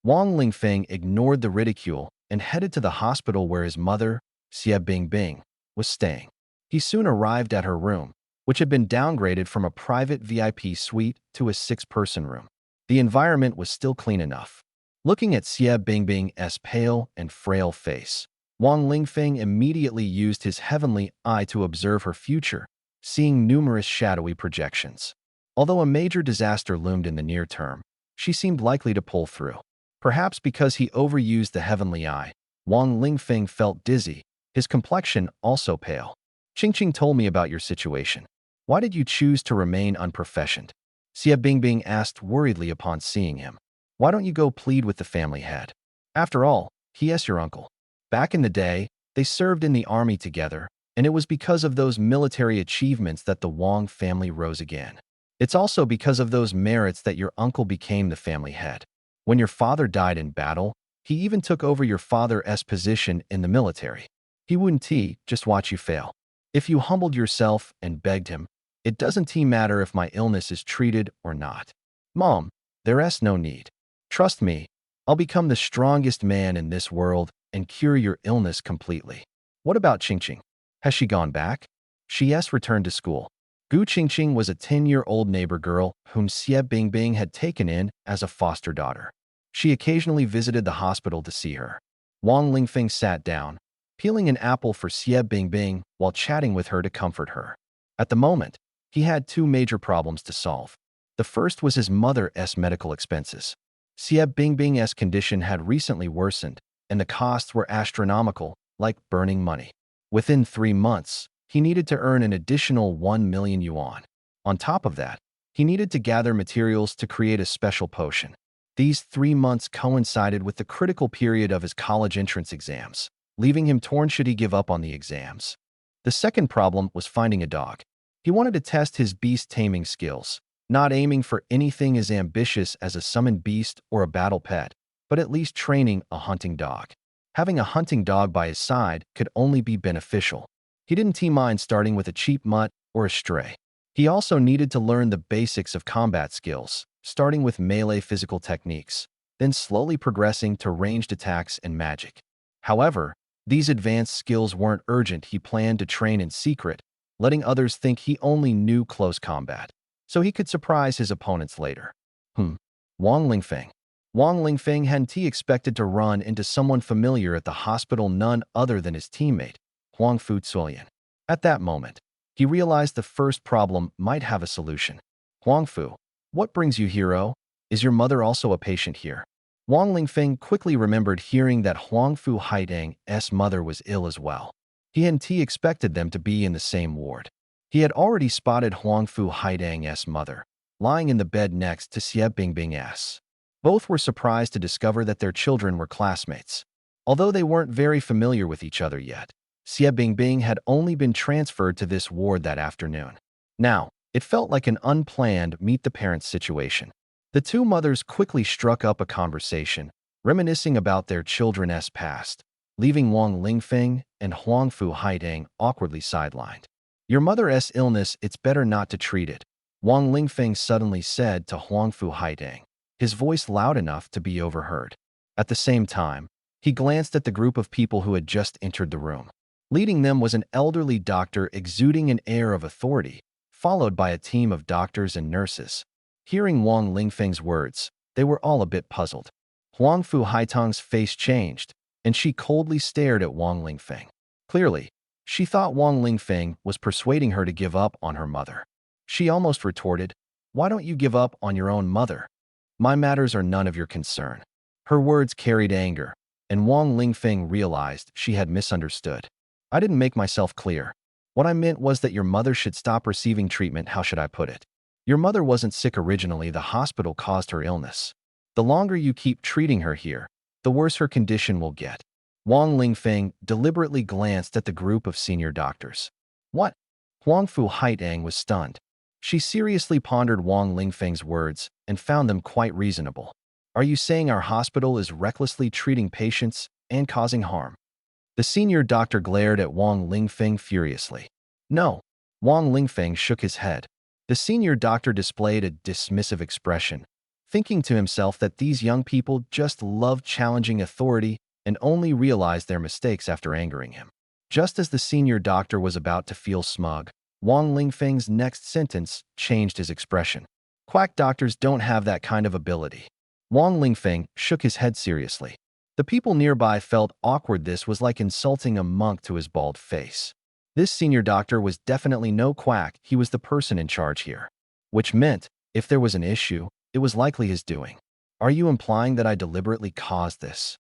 Wang Lingfeng ignored the ridicule and headed to the hospital where his mother, Xie Bingbing, was staying. He soon arrived at her room, which had been downgraded from a private VIP suite to a six-person room. The environment was still clean enough. Looking at Xie Bingbing's pale and frail face, Wang Lingfeng immediately used his heavenly eye to observe her future, seeing numerous shadowy projections. Although a major disaster loomed in the near term, she seemed likely to pull through. Perhaps because he overused the heavenly eye, Wang Lingfeng felt dizzy, his complexion also pale. Qingqing told me about your situation. Why did you choose to remain unprofessional? Xie Bingbing asked worriedly upon seeing him. Why don't you go plead with the family head? After all, he is your uncle. Back in the day, they served in the army together, and it was because of those military achievements that the Wang family rose again. It's also because of those merits that your uncle became the family head. When your father died in battle, he even took over your father's position in the military. He wouldn't just watch you fail. If you humbled yourself and begged him, it doesn't matter if my illness is treated or not. Mom, there's no need. Trust me, I'll become the strongest man in this world and cure your illness completely. What about Qingqing? Has she gone back? She has returned to school. Gu Qingqing was a 10-year-old neighbor girl whom Xie Bingbing had taken in as a foster daughter. She occasionally visited the hospital to see her. Wang Lingfeng sat down, peeling an apple for Xie Bingbing while chatting with her to comfort her. At the moment, he had two major problems to solve. The first was his mother's medical expenses. Xie Bingbing's condition had recently worsened, and the costs were astronomical, like burning money. Within 3 months, he needed to earn an additional 1 million yuan. On top of that, he needed to gather materials to create a special potion. These 3 months coincided with the critical period of his college entrance exams, leaving him torn should he give up on the exams. The second problem was finding a dog. He wanted to test his beast-taming skills, not aiming for anything as ambitious as a summoned beast or a battle pet, but at least training a hunting dog. Having a hunting dog by his side could only be beneficial. He didn't mind starting with a cheap mutt or a stray. He also needed to learn the basics of combat skills, starting with melee physical techniques, then slowly progressing to ranged attacks and magic. However, these advanced skills weren't urgent. He planned to train in secret, letting others think he only knew close combat, so he could surprise his opponents later. Wang Lingfeng. Wang Lingfeng hadn't expected to run into someone familiar at the hospital, none other than his teammate, Huang Fu Zuoyan. At that moment, he realized the first problem might have a solution. Huang Fu, what brings you here? Is your mother also a patient here? Wang Lingfeng quickly remembered hearing that Huang Fu Haidang's mother was ill as well. He hadn't expected them to be in the same ward. He had already spotted Huang Fu Haidang's mother, lying in the bed next to Xie Bingbing's. Both were surprised to discover that their children were classmates. Although they weren't very familiar with each other yet, Xie Bingbing had only been transferred to this ward that afternoon. Now, it felt like an unplanned meet-the-parents situation. The two mothers quickly struck up a conversation, reminiscing about their children's past, leaving Wang Lingfeng and Huang Fu Haidang awkwardly sidelined. Your mother's illness, it's better not to treat it, Wang Lingfeng suddenly said to Huang Fu Haidang, his voice loud enough to be overheard. At the same time, he glanced at the group of people who had just entered the room. Leading them was an elderly doctor exuding an air of authority, followed by a team of doctors and nurses. Hearing Wang Lingfeng's words, they were all a bit puzzled. Huang Fu Haitang's face changed, and she coldly stared at Wang Lingfeng. Clearly, she thought Wang Lingfeng was persuading her to give up on her mother. She almost retorted, "Why don't you give up on your own mother? My matters are none of your concern." Her words carried anger, and Wang Lingfeng realized she had misunderstood. I didn't make myself clear. What I meant was that your mother should stop receiving treatment. How should I put it? Your mother wasn't sick originally. The hospital caused her illness. The longer you keep treating her here, the worse her condition will get. Wang Lingfeng deliberately glanced at the group of senior doctors. What? Huang Fu Haidang was stunned. She seriously pondered Wang Lingfeng's words and found them quite reasonable. Are you saying our hospital is recklessly treating patients and causing harm? The senior doctor glared at Wang Lingfeng furiously. No. Wang Lingfeng shook his head. The senior doctor displayed a dismissive expression, thinking to himself that these young people just love challenging authority and only realize their mistakes after angering him. Just as the senior doctor was about to feel smug, Wang Lingfeng's next sentence changed his expression. Quack doctors don't have that kind of ability. Wang Lingfeng shook his head seriously. The people nearby felt awkward. This was like insulting a monk to his bald face. This senior doctor was definitely no quack. He was the person in charge here. Which meant, if there was an issue, it was likely his doing. Are you implying that I deliberately caused this?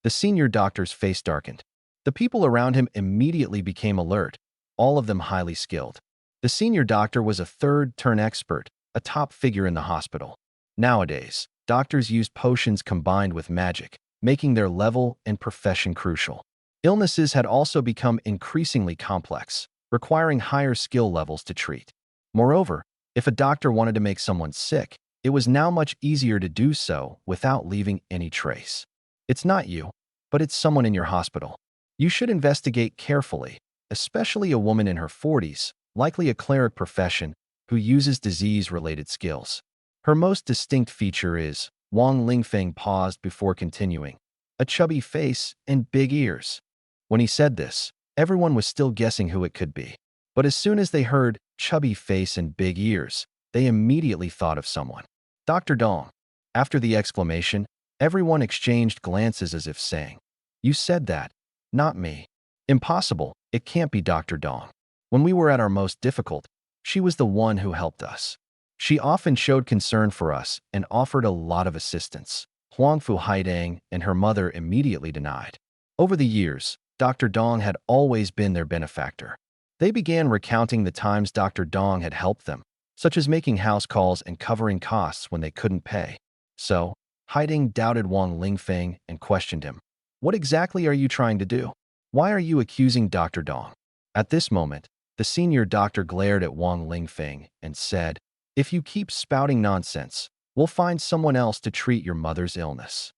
The senior doctor's face darkened. The people around him immediately became alert, all of them highly skilled. The senior doctor was a third-turn expert, a top figure in the hospital. Nowadays, doctors use potions combined with magic, making their level and profession crucial. Illnesses had also become increasingly complex, requiring higher skill levels to treat. Moreover, if a doctor wanted to make someone sick, it was now much easier to do so without leaving any trace. It's not you, but it's someone in your hospital. You should investigate carefully, especially a woman in her 40s, likely a cleric profession, who uses disease-related skills. Her most distinct feature is, Wang Lingfeng paused before continuing, a chubby face and big ears. When he said this, everyone was still guessing who it could be. But as soon as they heard chubby face and big ears, they immediately thought of someone. Dr. Dong. After the exclamation, everyone exchanged glances as if saying, "You said that, not me." Impossible, it can't be Dr. Dong. When we were at our most difficult, she was the one who helped us. She often showed concern for us and offered a lot of assistance. Huangfu Haidang and her mother immediately denied. Over the years, Dr. Dong had always been their benefactor. They began recounting the times Dr. Dong had helped them, such as making house calls and covering costs when they couldn't pay. So, Haiding doubted Wang Lingfeng and questioned him. "What exactly are you trying to do? Why are you accusing Dr. Dong?" At this moment, the senior doctor glared at Wang Lingfeng and said, "If you keep spouting nonsense, we'll find someone else to treat your mother's illness."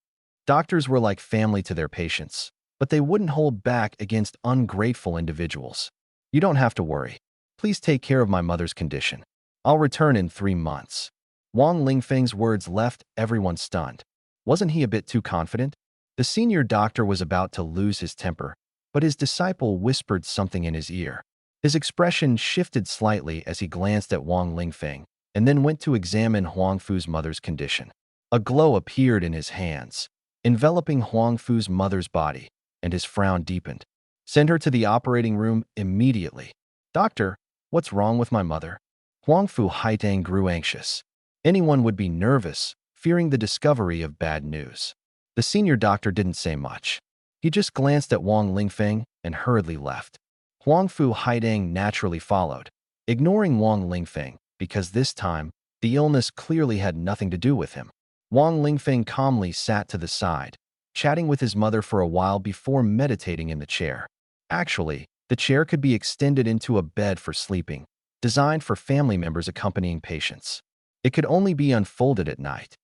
Doctors were like family to their patients, but they wouldn't hold back against ungrateful individuals. "You don't have to worry. Please take care of my mother's condition. I'll return in 3 months." Wang Lingfeng's words left everyone stunned. Wasn't he a bit too confident? The senior doctor was about to lose his temper, but his disciple whispered something in his ear. His expression shifted slightly as he glanced at Wang Lingfeng and then went to examine Huangfu's mother's condition. A glow appeared in his hands, enveloping Huangfu's mother's body, and his frown deepened. "Send her to the operating room immediately." "Doctor, what's wrong with my mother?" Huangfu Haitang grew anxious. Anyone would be nervous, fearing the discovery of bad news. The senior doctor didn't say much. He just glanced at Wang Lingfeng and hurriedly left. Huangfu Haidang naturally followed, ignoring Wang Lingfeng, because this time, the illness clearly had nothing to do with him. Wang Lingfeng calmly sat to the side, chatting with his mother for a while before meditating in the chair. Actually, the chair could be extended into a bed for sleeping, designed for family members accompanying patients. It could only be unfolded at night.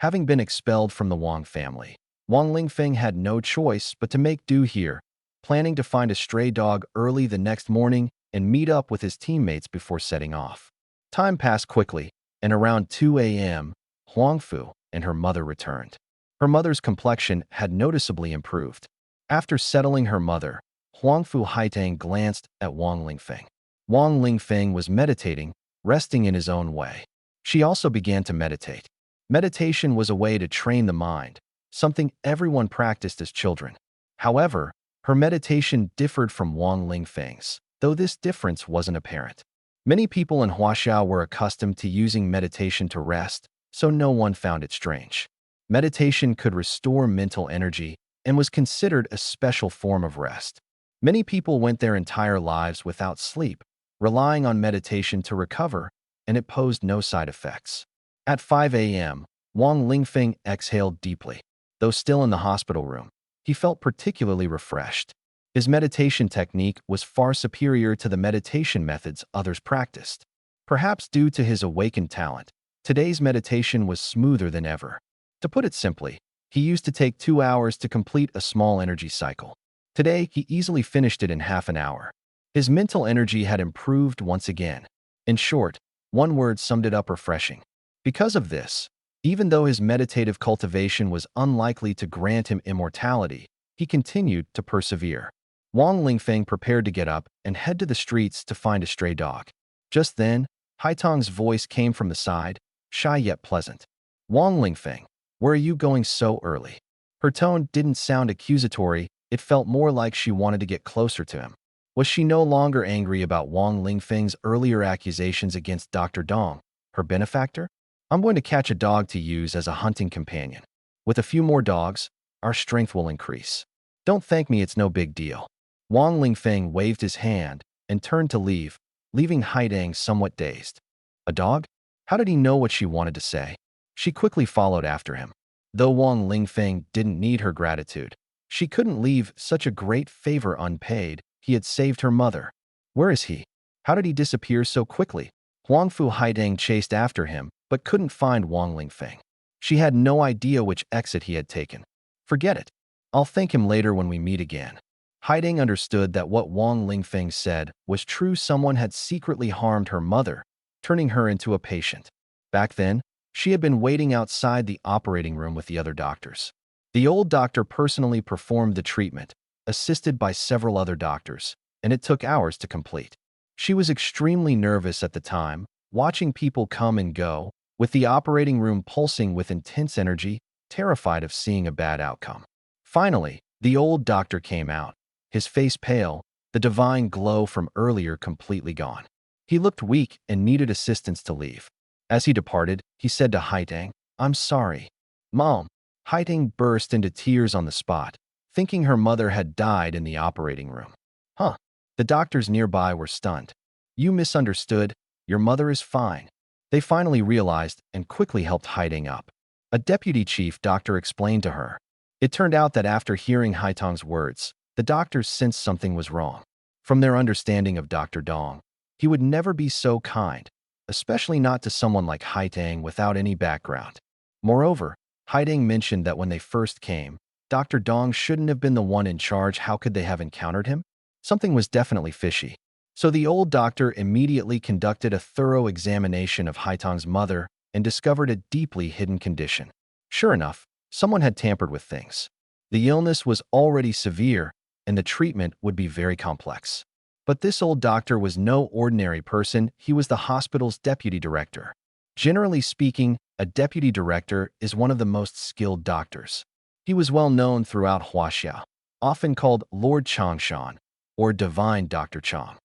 Having been expelled from the Wang family, Wang Lingfeng had no choice but to make do here, planning to find a stray dog early the next morning and meet up with his teammates before setting off. Time passed quickly, and around 2 a.m., Huangfu and her mother returned. Her mother's complexion had noticeably improved. After settling her mother, Huangfu Haitang glanced at Wang Lingfeng. Wang Lingfeng was meditating, resting in his own way. She also began to meditate. Meditation was a way to train the mind, something everyone practiced as children. However, her meditation differed from Wang Lingfeng's, though this difference wasn't apparent. Many people in Huaxiao were accustomed to using meditation to rest, so no one found it strange. Meditation could restore mental energy and was considered a special form of rest. Many people went their entire lives without sleep, relying on meditation to recover, and it posed no side effects. At 5 a.m., Wang Lingfeng exhaled deeply. Though still in the hospital room, he felt particularly refreshed. His meditation technique was far superior to the meditation methods others practiced. Perhaps due to his awakened talent, today's meditation was smoother than ever. To put it simply, he used to take 2 hours to complete a small energy cycle. Today, he easily finished it in half an hour. His mental energy had improved once again. In short, one word summed it up: refreshing. Because of this, Even though his meditative cultivation was unlikely to grant him immortality, he continued to persevere. Wang Lingfeng prepared to get up and head to the streets to find a stray dog. Just then, Haitong's voice came from the side, shy yet pleasant. Wang Lingfeng, where are you going so early? Her tone didn't sound accusatory, it felt more like she wanted to get closer to him. Was she no longer angry about Wang Lingfeng's earlier accusations against Dr. Dong, her benefactor? I'm going to catch a dog to use as a hunting companion. With a few more dogs, our strength will increase. Don't thank me, it's no big deal. Wang Lingfeng waved his hand and turned to leave, leaving Haidang somewhat dazed. A dog? How did he know what she wanted to say? She quickly followed after him. Though Wang Lingfeng didn't need her gratitude, she couldn't leave such a great favor unpaid. He had saved her mother. Where is he? How did he disappear so quickly? Huangfu Haidang chased after him, but couldn't find Wang Lingfeng. She had no idea which exit he had taken. Forget it. I'll thank him later when we meet again. Haidang understood that what Wang Lingfeng said was true. Someone had secretly harmed her mother, turning her into a patient. Back then, she had been waiting outside the operating room with the other doctors. The old doctor personally performed the treatment, assisted by several other doctors, and it took hours to complete. She was extremely nervous at the time, watching people come and go, with the operating room pulsing with intense energy, terrified of seeing a bad outcome. Finally, the old doctor came out, his face pale, the divine glow from earlier completely gone. He looked weak and needed assistance to leave. As he departed, he said to Haitang, I'm sorry. Mom. Haitang burst into tears on the spot, thinking her mother had died in the operating room. Huh. The doctors nearby were stunned. You misunderstood. Your mother is fine. They finally realized and quickly helped Haidang up. A deputy chief doctor explained to her. It turned out that after hearing Haitang's words, the doctors sensed something was wrong. From their understanding of Dr. Dong, he would never be so kind, especially not to someone like Haitang without any background. Moreover, Haitang mentioned that when they first came, Dr. Dong shouldn't have been the one in charge. How could they have encountered him? Something was definitely fishy. So the old doctor immediately conducted a thorough examination of Haitang's mother and discovered a deeply hidden condition. Sure enough, someone had tampered with things. The illness was already severe, and the treatment would be very complex. But this old doctor was no ordinary person. He was the hospital's deputy director. Generally speaking, a deputy director is one of the most skilled doctors. He was well known throughout Huaxia, often called Lord Changshan or Divine Dr. Chang.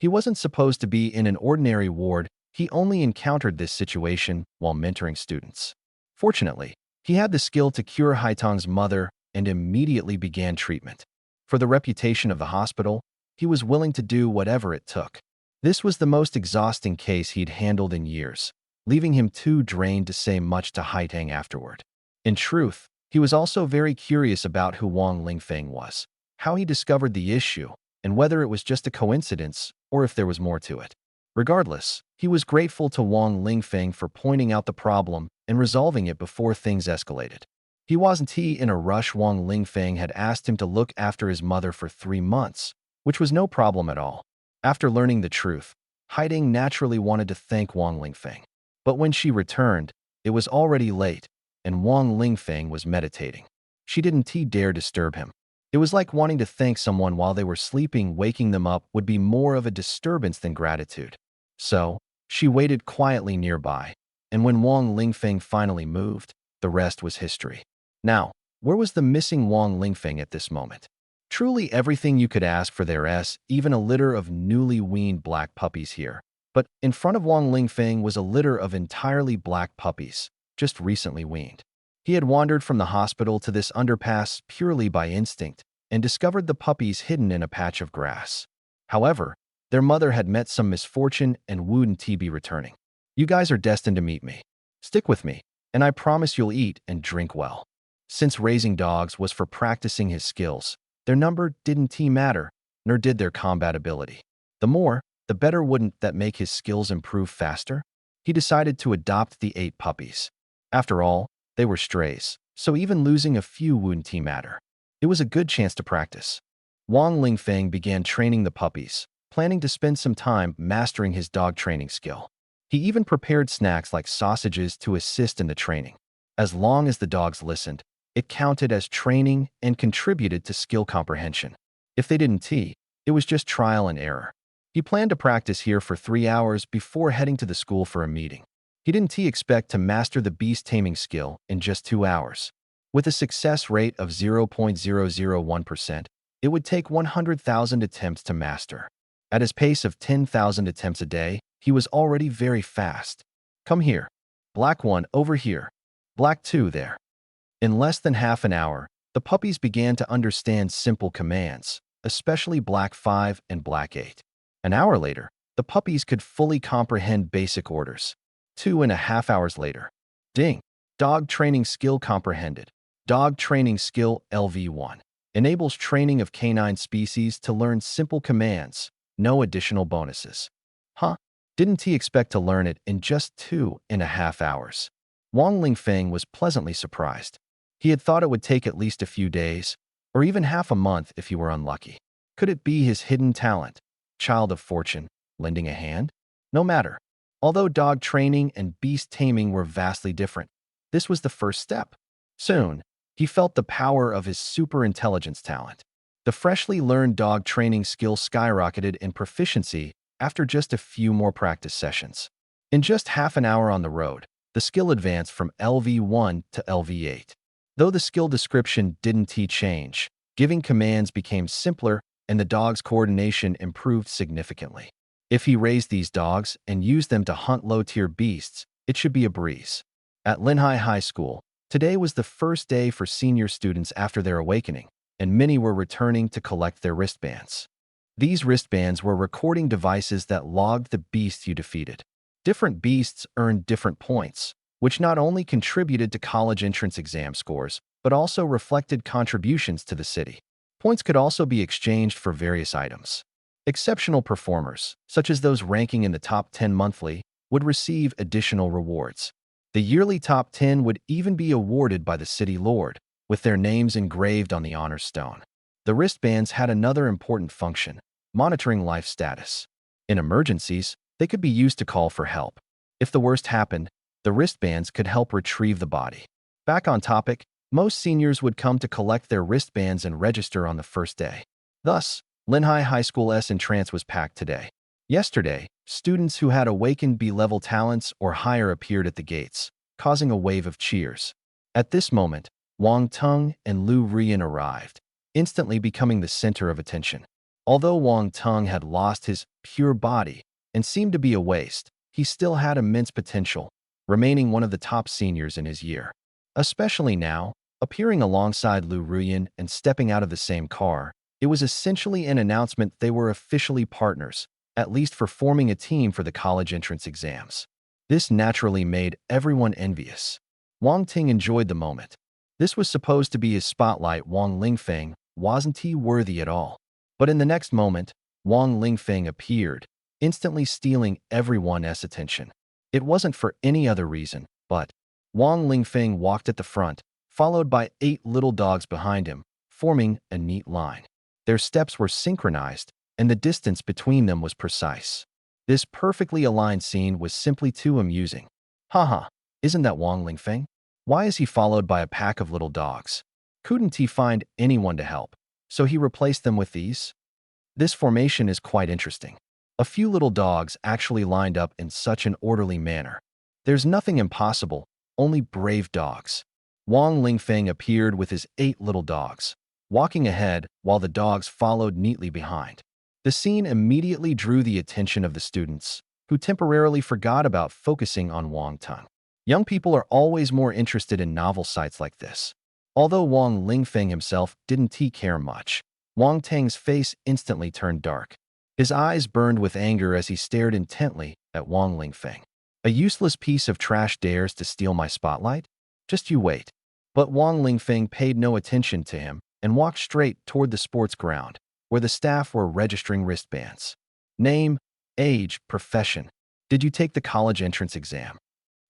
He wasn't supposed to be in an ordinary ward. He only encountered this situation while mentoring students. Fortunately, he had the skill to cure Haitang's mother and immediately began treatment. For the reputation of the hospital, he was willing to do whatever it took. This was the most exhausting case he'd handled in years, leaving him too drained to say much to Haitang afterward. In truth, he was also very curious about who Wang Lingfeng was, how he discovered the issue, and whether it was just a coincidence or if there was more to it. Regardless, he was grateful to Wang Lingfeng for pointing out the problem and resolving it before things escalated. He wasn't in a rush. Wang Lingfeng had asked him to look after his mother for 3 months, which was no problem at all. After learning the truth, Haidang naturally wanted to thank Wang Lingfeng. But when she returned, it was already late, and Wang Lingfeng was meditating. She didn't dare disturb him. It was like wanting to thank someone while they were sleeping. Waking them up would be more of a disturbance than gratitude. So, she waited quietly nearby, and when Wang Lingfeng finally moved, the rest was history. Now, where was the missing Wang Lingfeng at this moment? Truly everything you could ask for there, even a litter of newly weaned black puppies here. But in front of Wang Lingfeng was a litter of entirely black puppies, just recently weaned. He had wandered from the hospital to this underpass purely by instinct and discovered the puppies hidden in a patch of grass. However, their mother had met some misfortune and wouldn't be returning. You guys are destined to meet me. Stick with me, and I promise you'll eat and drink well. Since raising dogs was for practicing his skills, their number didn't matter, nor did their combat ability. The more, the better. Wouldn't that make his skills improve faster? He decided to adopt the 8 puppies. After all, they were strays, so even losing a few wouldn't matter. It was a good chance to practice. Wang Lingfeng began training the puppies, planning to spend some time mastering his dog training skill. He even prepared snacks like sausages to assist in the training. As long as the dogs listened, it counted as training and contributed to skill comprehension. If they didn't tee, it was just trial and error. He planned to practice here for 3 hours before heading to the school for a meeting. He didn't expect to master the beast taming skill in just 2 hours. With a success rate of 0.001%, it would take 100,000 attempts to master. At his pace of 10,000 attempts a day, he was already very fast. Come here. Black 1 over here. Black 2 there. In less than half an hour, the puppies began to understand simple commands, especially Black 5 and Black 8. An hour later, the puppies could fully comprehend basic orders. 2.5 hours later. Ding! Dog training skill comprehended. Dog training skill LV1 enables training of canine species to learn simple commands, no additional bonuses. Huh? Didn't he expect to learn it in just 2.5 hours? Wang Lingfeng was pleasantly surprised. He had thought it would take at least a few days, or even half a month if he were unlucky. Could it be his hidden talent, child of fortune, lending a hand? No matter. Although dog training and beast taming were vastly different, this was the first step. Soon, he felt the power of his superintelligence talent. The freshly learned dog training skill skyrocketed in proficiency after just a few more practice sessions. In just half an hour on the road, the skill advanced from LV1 to LV8. Though the skill description didn't change, giving commands became simpler and the dog's coordination improved significantly. If he raised these dogs and used them to hunt low-tier beasts, it should be a breeze. At Linhai High School, today was the first day for senior students after their awakening, and many were returning to collect their wristbands. These wristbands were recording devices that logged the beasts you defeated. Different beasts earned different points, which not only contributed to college entrance exam scores, but also reflected contributions to the city. Points could also be exchanged for various items. Exceptional performers, such as those ranking in the top 10 monthly, would receive additional rewards. The yearly top 10 would even be awarded by the city lord, with their names engraved on the honor stone. The wristbands had another important function, monitoring life status. In emergencies, they could be used to call for help. If the worst happened, the wristbands could help retrieve the body. Back on topic, most seniors would come to collect their wristbands and register on the first day. Thus, Linhai High School's entrance was packed today. Yesterday, students who had awakened B-level talents or higher appeared at the gates, causing a wave of cheers. At this moment, Wang Tung and Lu Rian arrived, instantly becoming the center of attention. Although Wang Tung had lost his pure body and seemed to be a waste, he still had immense potential, remaining one of the top seniors in his year. Especially now, appearing alongside Lu Rian and stepping out of the same car, it was essentially an announcement they were officially partners, at least for forming a team for the college entrance exams. This naturally made everyone envious. Wang Ting enjoyed the moment. This was supposed to be his spotlight. Wang Lingfeng wasn't he worthy at all. But in the next moment, Wang Lingfeng appeared, instantly stealing everyone's attention. It wasn't for any other reason, but Wang Lingfeng walked at the front, followed by 8 little dogs behind him, forming a neat line. Their steps were synchronized, and the distance between them was precise. This perfectly aligned scene was simply too amusing. Haha, isn't that Wang Lingfeng? Why is he followed by a pack of little dogs? Couldn't he find anyone to help, so he replaced them with these? This formation is quite interesting. A few little dogs actually lined up in such an orderly manner. There's nothing impossible, only brave dogs. Wang Lingfeng appeared with his 8 little dogs, walking ahead while the dogs followed neatly behind. The scene immediately drew the attention of the students, who temporarily forgot about focusing on Wang Tung. Young people are always more interested in novel sights like this. Although Wang Lingfeng himself didn't care much, Wang Tang's face instantly turned dark. His eyes burned with anger as he stared intently at Wang Lingfeng. A useless piece of trash dares to steal my spotlight? Just you wait. But Wang Lingfeng paid no attention to him and walked straight toward the sports ground, where the staff were registering wristbands. Name, age, profession. Did you take the college entrance exam?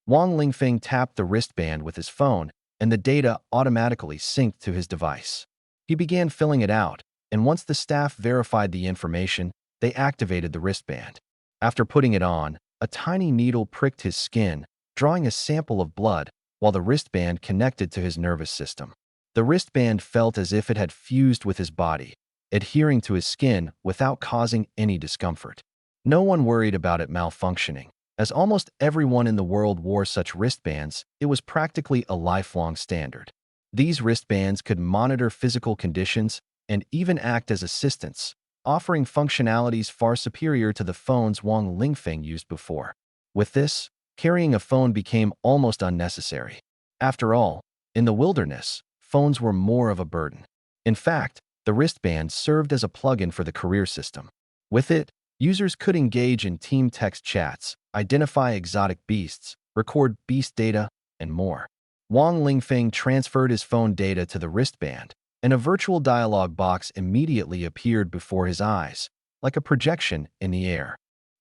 Wang Lingfeng tapped the wristband with his phone, and the data automatically synced to his device. He began filling it out, and once the staff verified the information, they activated the wristband. After putting it on, a tiny needle pricked his skin, drawing a sample of blood, while the wristband connected to his nervous system. The wristband felt as if it had fused with his body, adhering to his skin without causing any discomfort. No one worried about it malfunctioning. As almost everyone in the world wore such wristbands, it was practically a lifelong standard. These wristbands could monitor physical conditions and even act as assistants, offering functionalities far superior to the phones Wang Lingfeng used before. With this, carrying a phone became almost unnecessary. After all, in the wilderness, phones were more of a burden. In fact, the wristband served as a plug-in for the career system. With it, users could engage in team text chats, identify exotic beasts, record beast data, and more. Wang Lingfeng transferred his phone data to the wristband, and a virtual dialog box immediately appeared before his eyes, like a projection in the air.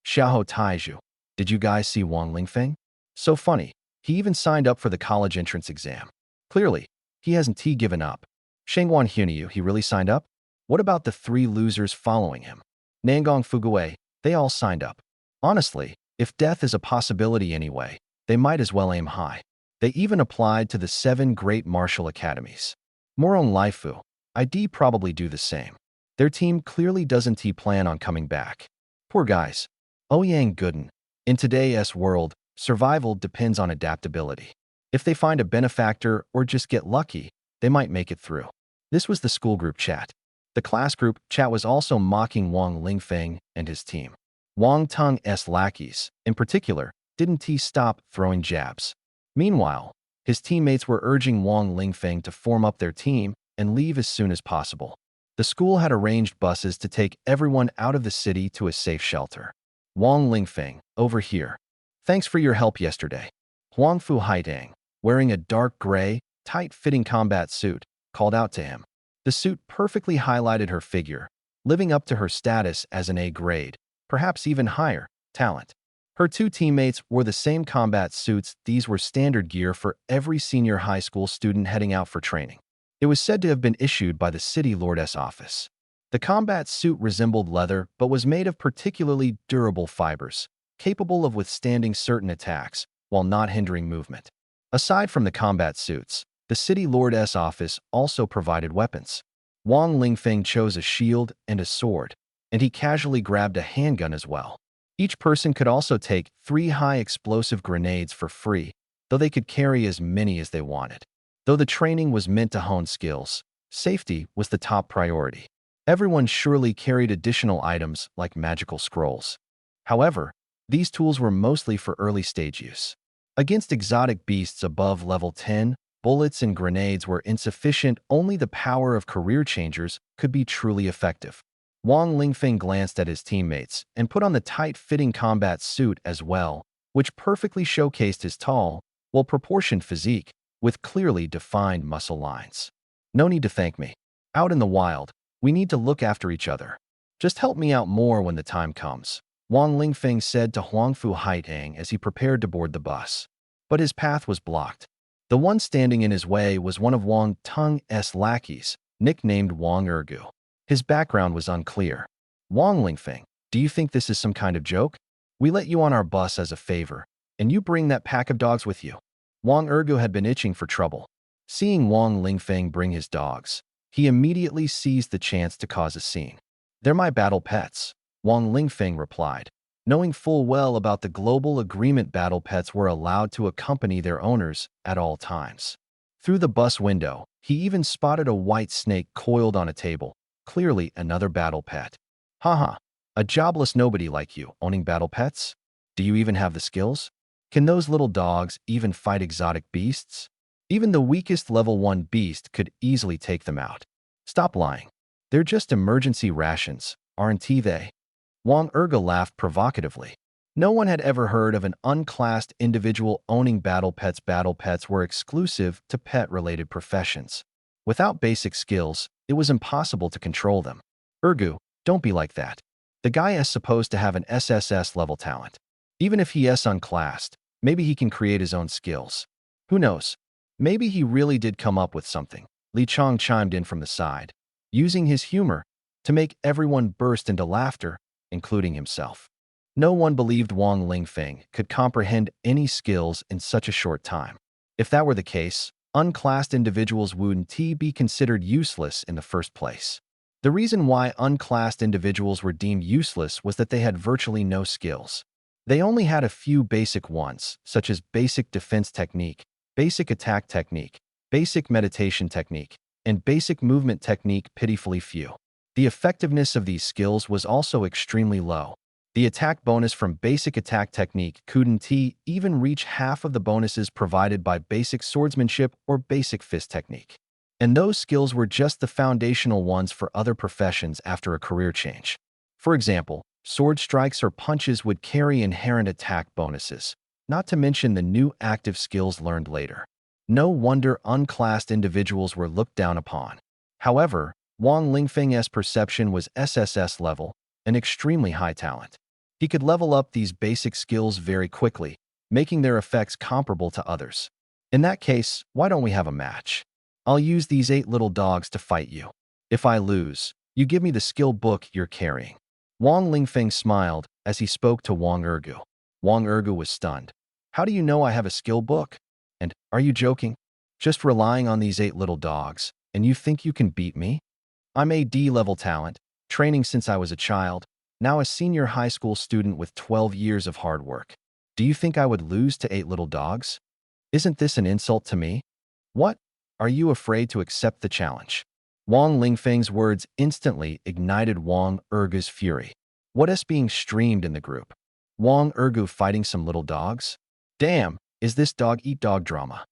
Xiao Taizhu, did you guys see Wang Lingfeng? So funny, he even signed up for the college entrance exam. Clearly, he hasn't given up. Shengguan Huniu, he really signed up? What about the 3 losers following him? Nangong Fugui, they all signed up. Honestly, if death is a possibility anyway, they might as well aim high. They even applied to the 7 great martial academies. Morong Laifu, I'd probably do the same. Their team clearly doesn't plan on coming back. Poor guys. Ouyang Gooden, in today's world, survival depends on adaptability. If they find a benefactor or just get lucky, they might make it through. This was the school group chat. The class group chat was also mocking Wang Lingfeng and his team. Wang Teng's lackeys, in particular, didn't stop throwing jabs. Meanwhile, his teammates were urging Wang Lingfeng to form up their team and leave as soon as possible. The school had arranged buses to take everyone out of the city to a safe shelter. Wang Lingfeng, over here. Thanks for your help yesterday. Huangfu Haidang, wearing a dark gray, tight-fitting combat suit, called out to him. The suit perfectly highlighted her figure, living up to her status as an A grade, perhaps even higher, talent. Her 2 teammates wore the same combat suits. These were standard gear for every senior high school student heading out for training. It was said to have been issued by the city lord's office. The combat suit resembled leather but was made of particularly durable fibers, capable of withstanding certain attacks while not hindering movement. Aside from the combat suits, the city lord's office also provided weapons. Wang Lingfeng chose a shield and a sword, and he casually grabbed a handgun as well. Each person could also take 3 high-explosive grenades for free, though they could carry as many as they wanted. Though the training was meant to hone skills, safety was the top priority. Everyone surely carried additional items like magical scrolls. However, these tools were mostly for early-stage use. Against exotic beasts above level 10, bullets and grenades were insufficient. Only the power of career changers could be truly effective. Wang Lingfeng glanced at his teammates and put on the tight-fitting combat suit as well, which perfectly showcased his tall, well-proportioned physique with clearly defined muscle lines. No need to thank me. Out in the wild, we need to look after each other. Just help me out more when the time comes, Wang Lingfeng said to Huangfu Haitang as he prepared to board the bus. But his path was blocked. The one standing in his way was one of Wang Teng's lackeys, nicknamed Wang Ergu. His background was unclear. Wang Lingfeng, do you think this is some kind of joke? We let you on our bus as a favor, and you bring that pack of dogs with you. Wang Ergu had been itching for trouble. Seeing Wang Lingfeng bring his dogs, he immediately seized the chance to cause a scene. They're my battle pets, Wang Lingfeng replied, knowing full well about the global agreement battle pets were allowed to accompany their owners at all times. Through the bus window, he even spotted a white snake coiled on a table, clearly another battle pet. Haha, a jobless nobody like you owning battle pets? Do you even have the skills? Can those little dogs even fight exotic beasts? Even the weakest level 1 beast could easily take them out. Stop lying. They're just emergency rations, aren't they? Wang Ergu laughed provocatively. No one had ever heard of an unclassed individual owning battle pets. Battle pets were exclusive to pet-related professions. Without basic skills, it was impossible to control them. Ergu, don't be like that. The guy is supposed to have an SSS level talent. Even if he is unclassed, maybe he can create his own skills. Who knows? Maybe he really did come up with something. Li Chong chimed in from the side, using his humor to make everyone burst into laughter, including himself. No one believed Wang Lingfeng could comprehend any skills in such a short time. If that were the case, unclassed individuals wouldn't be considered useless in the first place. The reason why unclassed individuals were deemed useless was that they had virtually no skills. They only had a few basic ones, such as basic defense technique, basic attack technique, basic meditation technique, and basic movement technique, pitifully few. The effectiveness of these skills was also extremely low. The attack bonus from basic attack technique couldn't even reach half of the bonuses provided by basic swordsmanship or basic fist technique. And those skills were just the foundational ones for other professions after a career change. For example, sword strikes or punches would carry inherent attack bonuses, not to mention the new active skills learned later. No wonder unclassed individuals were looked down upon. However, Wang Lingfeng's perception was SSS level, an extremely high talent. He could level up these basic skills very quickly, making their effects comparable to others. In that case, why don't we have a match? I'll use these 8 little dogs to fight you. If I lose, you give me the skill book you're carrying. Wang Lingfeng smiled as he spoke to Wang Ergu. Wang Ergu was stunned. How do you know I have a skill book? And are you joking? Just relying on these 8 little dogs, and you think you can beat me? I'm a D-level talent, training since I was a child, now a senior high school student with 12 years of hard work. Do you think I would lose to 8 little dogs? Isn't this an insult to me? What? Are you afraid to accept the challenge? Wang Lingfeng's words instantly ignited Wang Ergu's fury. What is being streamed in the group? Wang Ergu fighting some little dogs? Damn, is this dog-eat-dog drama?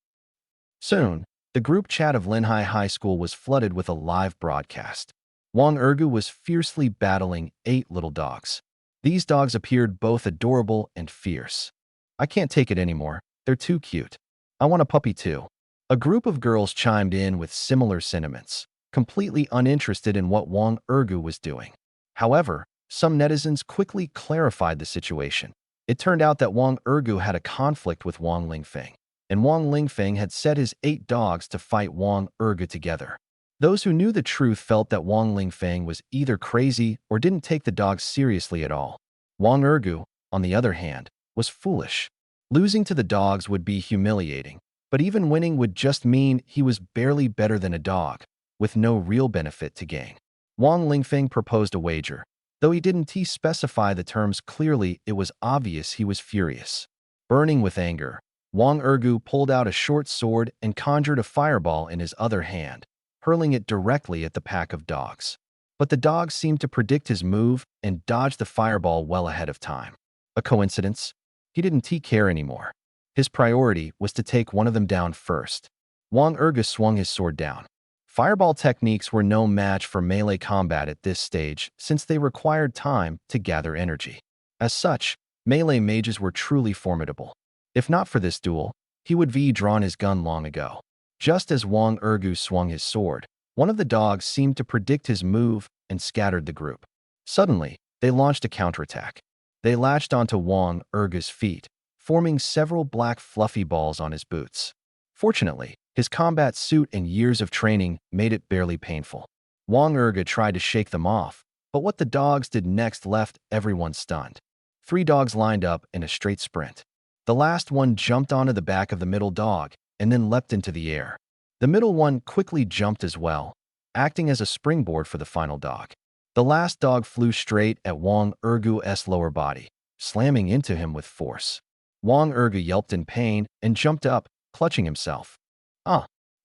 Soon, the group chat of Linhai High School was flooded with a live broadcast. Wang Ergu was fiercely battling 8 little dogs. These dogs appeared both adorable and fierce. I can't take it anymore. They're too cute. I want a puppy too. A group of girls chimed in with similar sentiments, completely uninterested in what Wang Ergu was doing. However, some netizens quickly clarified the situation. It turned out that Wang Ergu had a conflict with Wang Lingfeng, and Wang Lingfeng had set his 8 dogs to fight Wang Ergu together. Those who knew the truth felt that Wang Lingfeng was either crazy or didn't take the dogs seriously at all. Wang Ergu, on the other hand, was foolish. Losing to the dogs would be humiliating, but even winning would just mean he was barely better than a dog, with no real benefit to gain. Wang Lingfeng proposed a wager. Though he didn't specify the terms clearly, it was obvious he was furious. Burning with anger, Wang Ergu pulled out a short sword and conjured a fireball in his other hand, hurling it directly at the pack of dogs. But the dogs seemed to predict his move and dodged the fireball well ahead of time. A coincidence? He didn't care anymore. His priority was to take one of them down first. Wang Ergu swung his sword down. Fireball techniques were no match for melee combat at this stage since they required time to gather energy. As such, melee mages were truly formidable. If not for this duel, he would have drawn his gun long ago. Just as Wang Ergu swung his sword, one of the dogs seemed to predict his move and scattered the group. Suddenly, they launched a counterattack. They latched onto Wang Ergu's feet, forming several black fluffy balls on his boots. Fortunately, his combat suit and years of training made it barely painful. Wang Ergu tried to shake them off, but what the dogs did next left everyone stunned. 3 dogs lined up in a straight sprint. The last one jumped onto the back of the middle dog and then leapt into the air. The middle one quickly jumped as well, acting as a springboard for the final dog. The last dog flew straight at Wang Ergu's lower body, slamming into him with force. Wang Ergu yelped in pain and jumped up, clutching himself.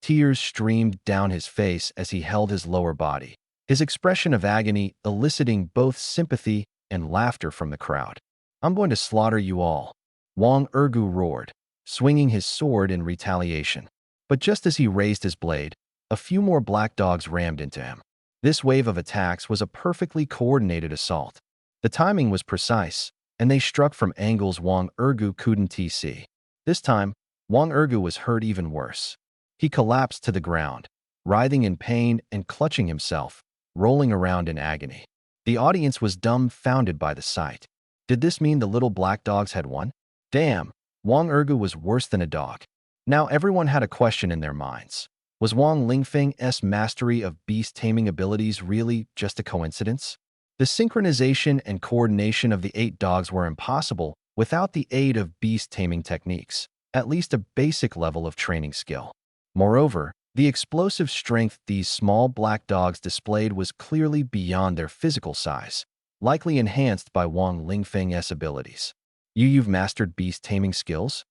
Tears streamed down his face as he held his lower body, his expression of agony eliciting both sympathy and laughter from the crowd. I'm going to slaughter you all, Wang Ergu roared, swinging his sword in retaliation. But just as he raised his blade, a few more black dogs rammed into him. This wave of attacks was a perfectly coordinated assault. The timing was precise, and they struck from angles Wang Ergu couldn't see. This time, Wang Ergu was hurt even worse. He collapsed to the ground, writhing in pain and clutching himself, rolling around in agony. The audience was dumbfounded by the sight. Did this mean the little black dogs had won? Damn, Wang Ergu was worse than a dog. Now everyone had a question in their minds. Was Wang Lingfeng's mastery of beast-taming abilities really just a coincidence? The synchronization and coordination of the 8 dogs were impossible without the aid of beast-taming techniques. at least a basic level of training skill. Moreover, the explosive strength these small black dogs displayed was clearly beyond their physical size, likely enhanced by Wang Lingfeng's abilities. You've mastered beast taming skills?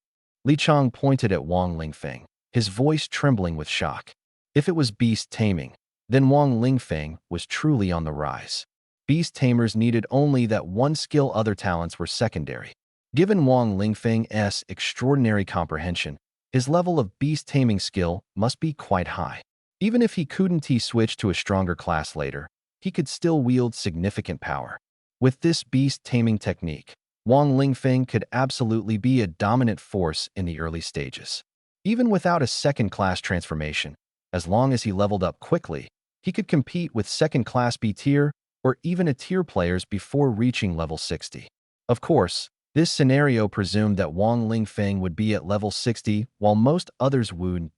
Li Chang pointed at Wang Lingfeng, his voice trembling with shock. If it was beast taming, then Wang Lingfeng was truly on the rise. Beast tamers needed only that one skill, other talents were secondary. Given Wang Lingfeng's extraordinary comprehension, his level of beast taming skill must be quite high. Even if he couldn't switch to a stronger class later, he could still wield significant power. With this beast taming technique, Wang Lingfeng could absolutely be a dominant force in the early stages. Even without a second-class transformation, as long as he leveled up quickly, he could compete with second-class B tier or even A tier players before reaching level 60. Of course, this scenario presumed that Wang Lingfeng would be at level 60 while most others wouldn't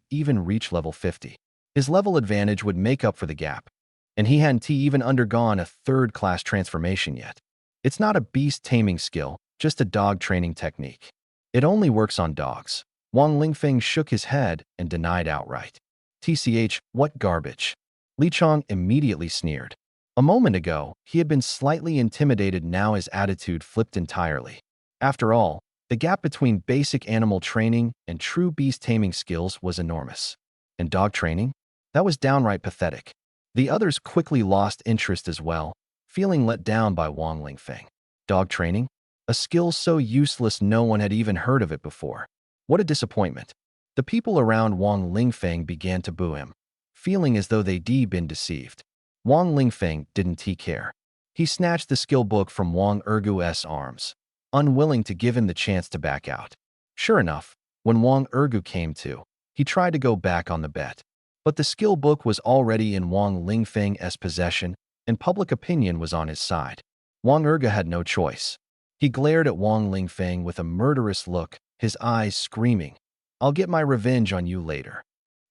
even reach level 50. His level advantage would make up for the gap, and he hadn't even undergone a third-class transformation yet. It's not a beast taming skill, just a dog training technique. It only works on dogs. Wang Lingfeng shook his head and denied outright. TCH, what garbage. Li Chang immediately sneered. A moment ago, he had been slightly intimidated, now his attitude flipped entirely. After all, the gap between basic animal training and true beast taming skills was enormous. And dog training? That was downright pathetic. The others quickly lost interest as well, feeling let down by Wang Lingfeng. Dog training? A skill so useless no one had even heard of it before. What a disappointment. The people around Wang Lingfeng began to boo him, feeling as though they'd been deceived. Wang Lingfeng didn't care. He snatched the skill book from Wang Ergu's arms, unwilling to give him the chance to back out. Sure enough, when Wang Ergu came to, he tried to go back on the bet. But the skill book was already in Wang Lingfeng's possession, and public opinion was on his side. Wang Ergu had no choice. He glared at Wang Lingfeng with a murderous look, his eyes screaming, "I'll get my revenge on you later.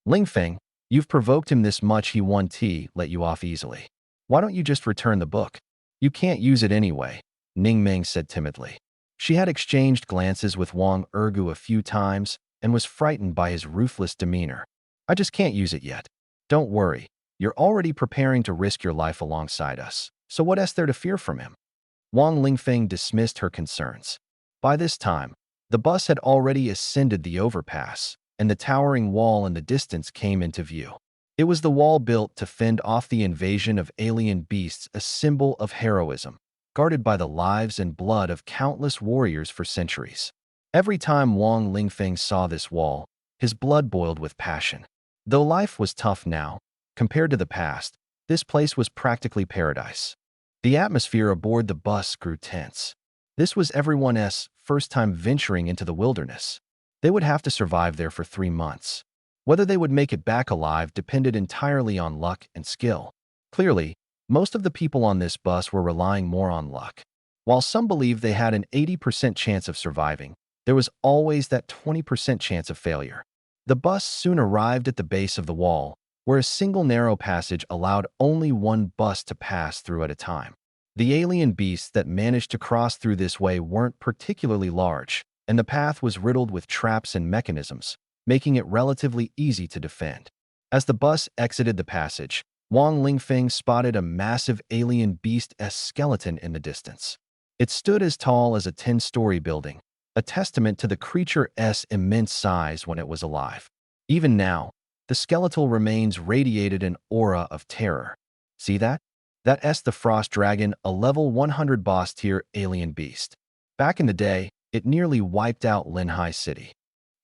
Lingfeng, you've provoked him this much, he won't let you off easily. Why don't you just return the book? You can't use it anyway," Ning Meng said timidly. She had exchanged glances with Wang Ergu a few times and was frightened by his ruthless demeanor. "I just can't use it yet. Don't worry, you're already preparing to risk your life alongside us, so what is there to fear from him?" Wang Lingfeng dismissed her concerns. By this time, the bus had already ascended the overpass, and the towering wall in the distance came into view. It was the wall built to fend off the invasion of alien beasts, a symbol of heroism, guarded by the lives and blood of countless warriors for centuries. Every time Wang Lingfeng saw this wall, his blood boiled with passion. Though life was tough now, compared to the past, this place was practically paradise. The atmosphere aboard the bus grew tense. This was everyone's first time venturing into the wilderness. They would have to survive there for 3 months. Whether they would make it back alive depended entirely on luck and skill. Clearly, most of the people on this bus were relying more on luck. While some believed they had an 80% chance of surviving, there was always that 20% chance of failure. The bus soon arrived at the base of the wall, where a single narrow passage allowed only one bus to pass through at a time. The alien beasts that managed to cross through this way weren't particularly large, and the path was riddled with traps and mechanisms, making it relatively easy to defend. As the bus exited the passage, Wang Lingfeng spotted a massive alien beast's skeleton in the distance. It stood as tall as a 10-story building, a testament to the creature's immense size when it was alive. Even now, the skeletal remains radiated an aura of terror. See that? That's the Frost Dragon, a level 100 boss tier alien beast. Back in the day, it nearly wiped out Linhai City.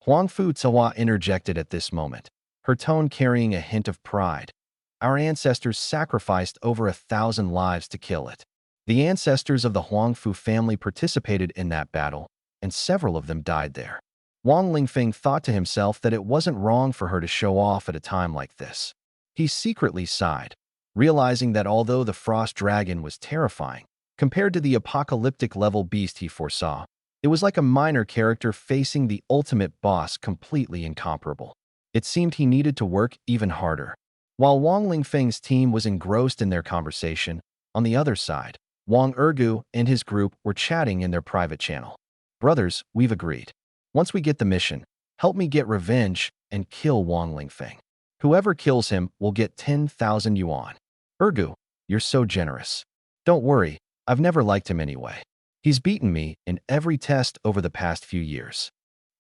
Huangfu Tsawa interjected at this moment, her tone carrying a hint of pride. Our ancestors sacrificed over 1,000 lives to kill it. The ancestors of the Huangfu family participated in that battle, and several of them died there. Wang Lingfeng thought to himself that it wasn't wrong for her to show off at a time like this. He secretly sighed, realizing that although the Frost Dragon was terrifying, compared to the apocalyptic-level beast he foresaw, it was like a minor character facing the ultimate boss, completely incomparable. It seemed he needed to work even harder. While Wang Lingfeng's team was engrossed in their conversation, on the other side, Wang Ergu and his group were chatting in their private channel. "Brothers, we've agreed. Once we get the mission, help me get revenge and kill Wang Lingfeng. Whoever kills him will get 10,000 yuan. Ergu, you're so generous. Don't worry, I've never liked him anyway. He's beaten me in every test over the past few years.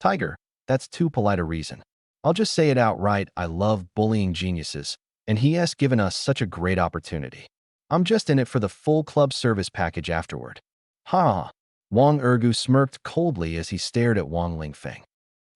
Tiger, that's too polite a reason. I'll just say it outright, I love bullying geniuses, and he has given us such a great opportunity. I'm just in it for the full club service package afterward. Ha! Wang Ergu smirked coldly as he stared at Wang Lingfeng.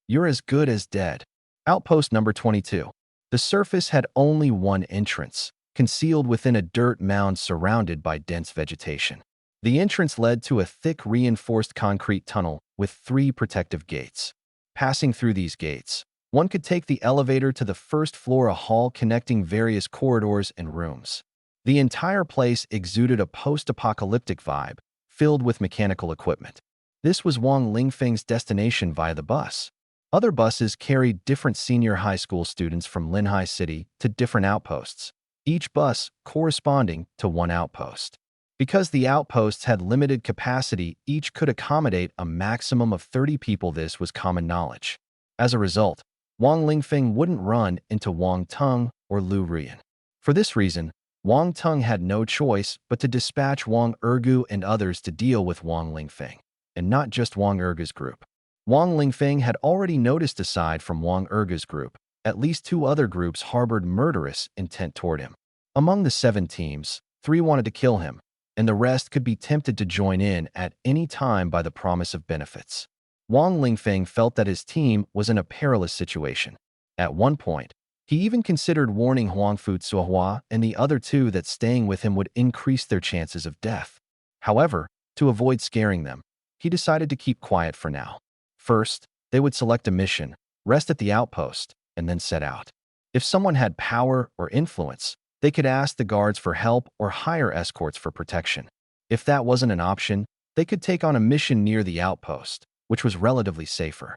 You're as good as dead. Outpost number 22. The surface had only one entrance, concealed within a dirt mound surrounded by dense vegetation. The entrance led to a thick reinforced concrete tunnel with 3 protective gates. Passing through these gates, one could take the elevator to the first floor, a hall connecting various corridors and rooms. The entire place exuded a post-apocalyptic vibe, filled with mechanical equipment. This was Wang Lingfeng's destination via the bus. Other buses carried different senior high school students from Linhai City to different outposts, each bus corresponding to one outpost. Because the outposts had limited capacity, each could accommodate a maximum of 30 people. This was common knowledge. As a result, Wang Lingfeng wouldn't run into Wang Tung or Lu Rian. For this reason, Wang Tung had no choice but to dispatch Wang Ergu and others to deal with Wang Lingfeng, and not just Wang Ergu's group. Wang Lingfeng had already noticed, aside from Wang Ergu's group, at least 2 other groups harbored murderous intent toward him. Among the 7 teams, 3 wanted to kill him, and the rest could be tempted to join in at any time by the promise of benefits. Wang Lingfeng felt that his team was in a perilous situation. At one point, he even considered warning Huangfu Tsuhua and the other 2 that staying with him would increase their chances of death. However, to avoid scaring them, he decided to keep quiet for now. First, they would select a mission, rest at the outpost, and then set out. If someone had power or influence, they could ask the guards for help or hire escorts for protection. If that wasn't an option, they could take on a mission near the outpost, which was relatively safer.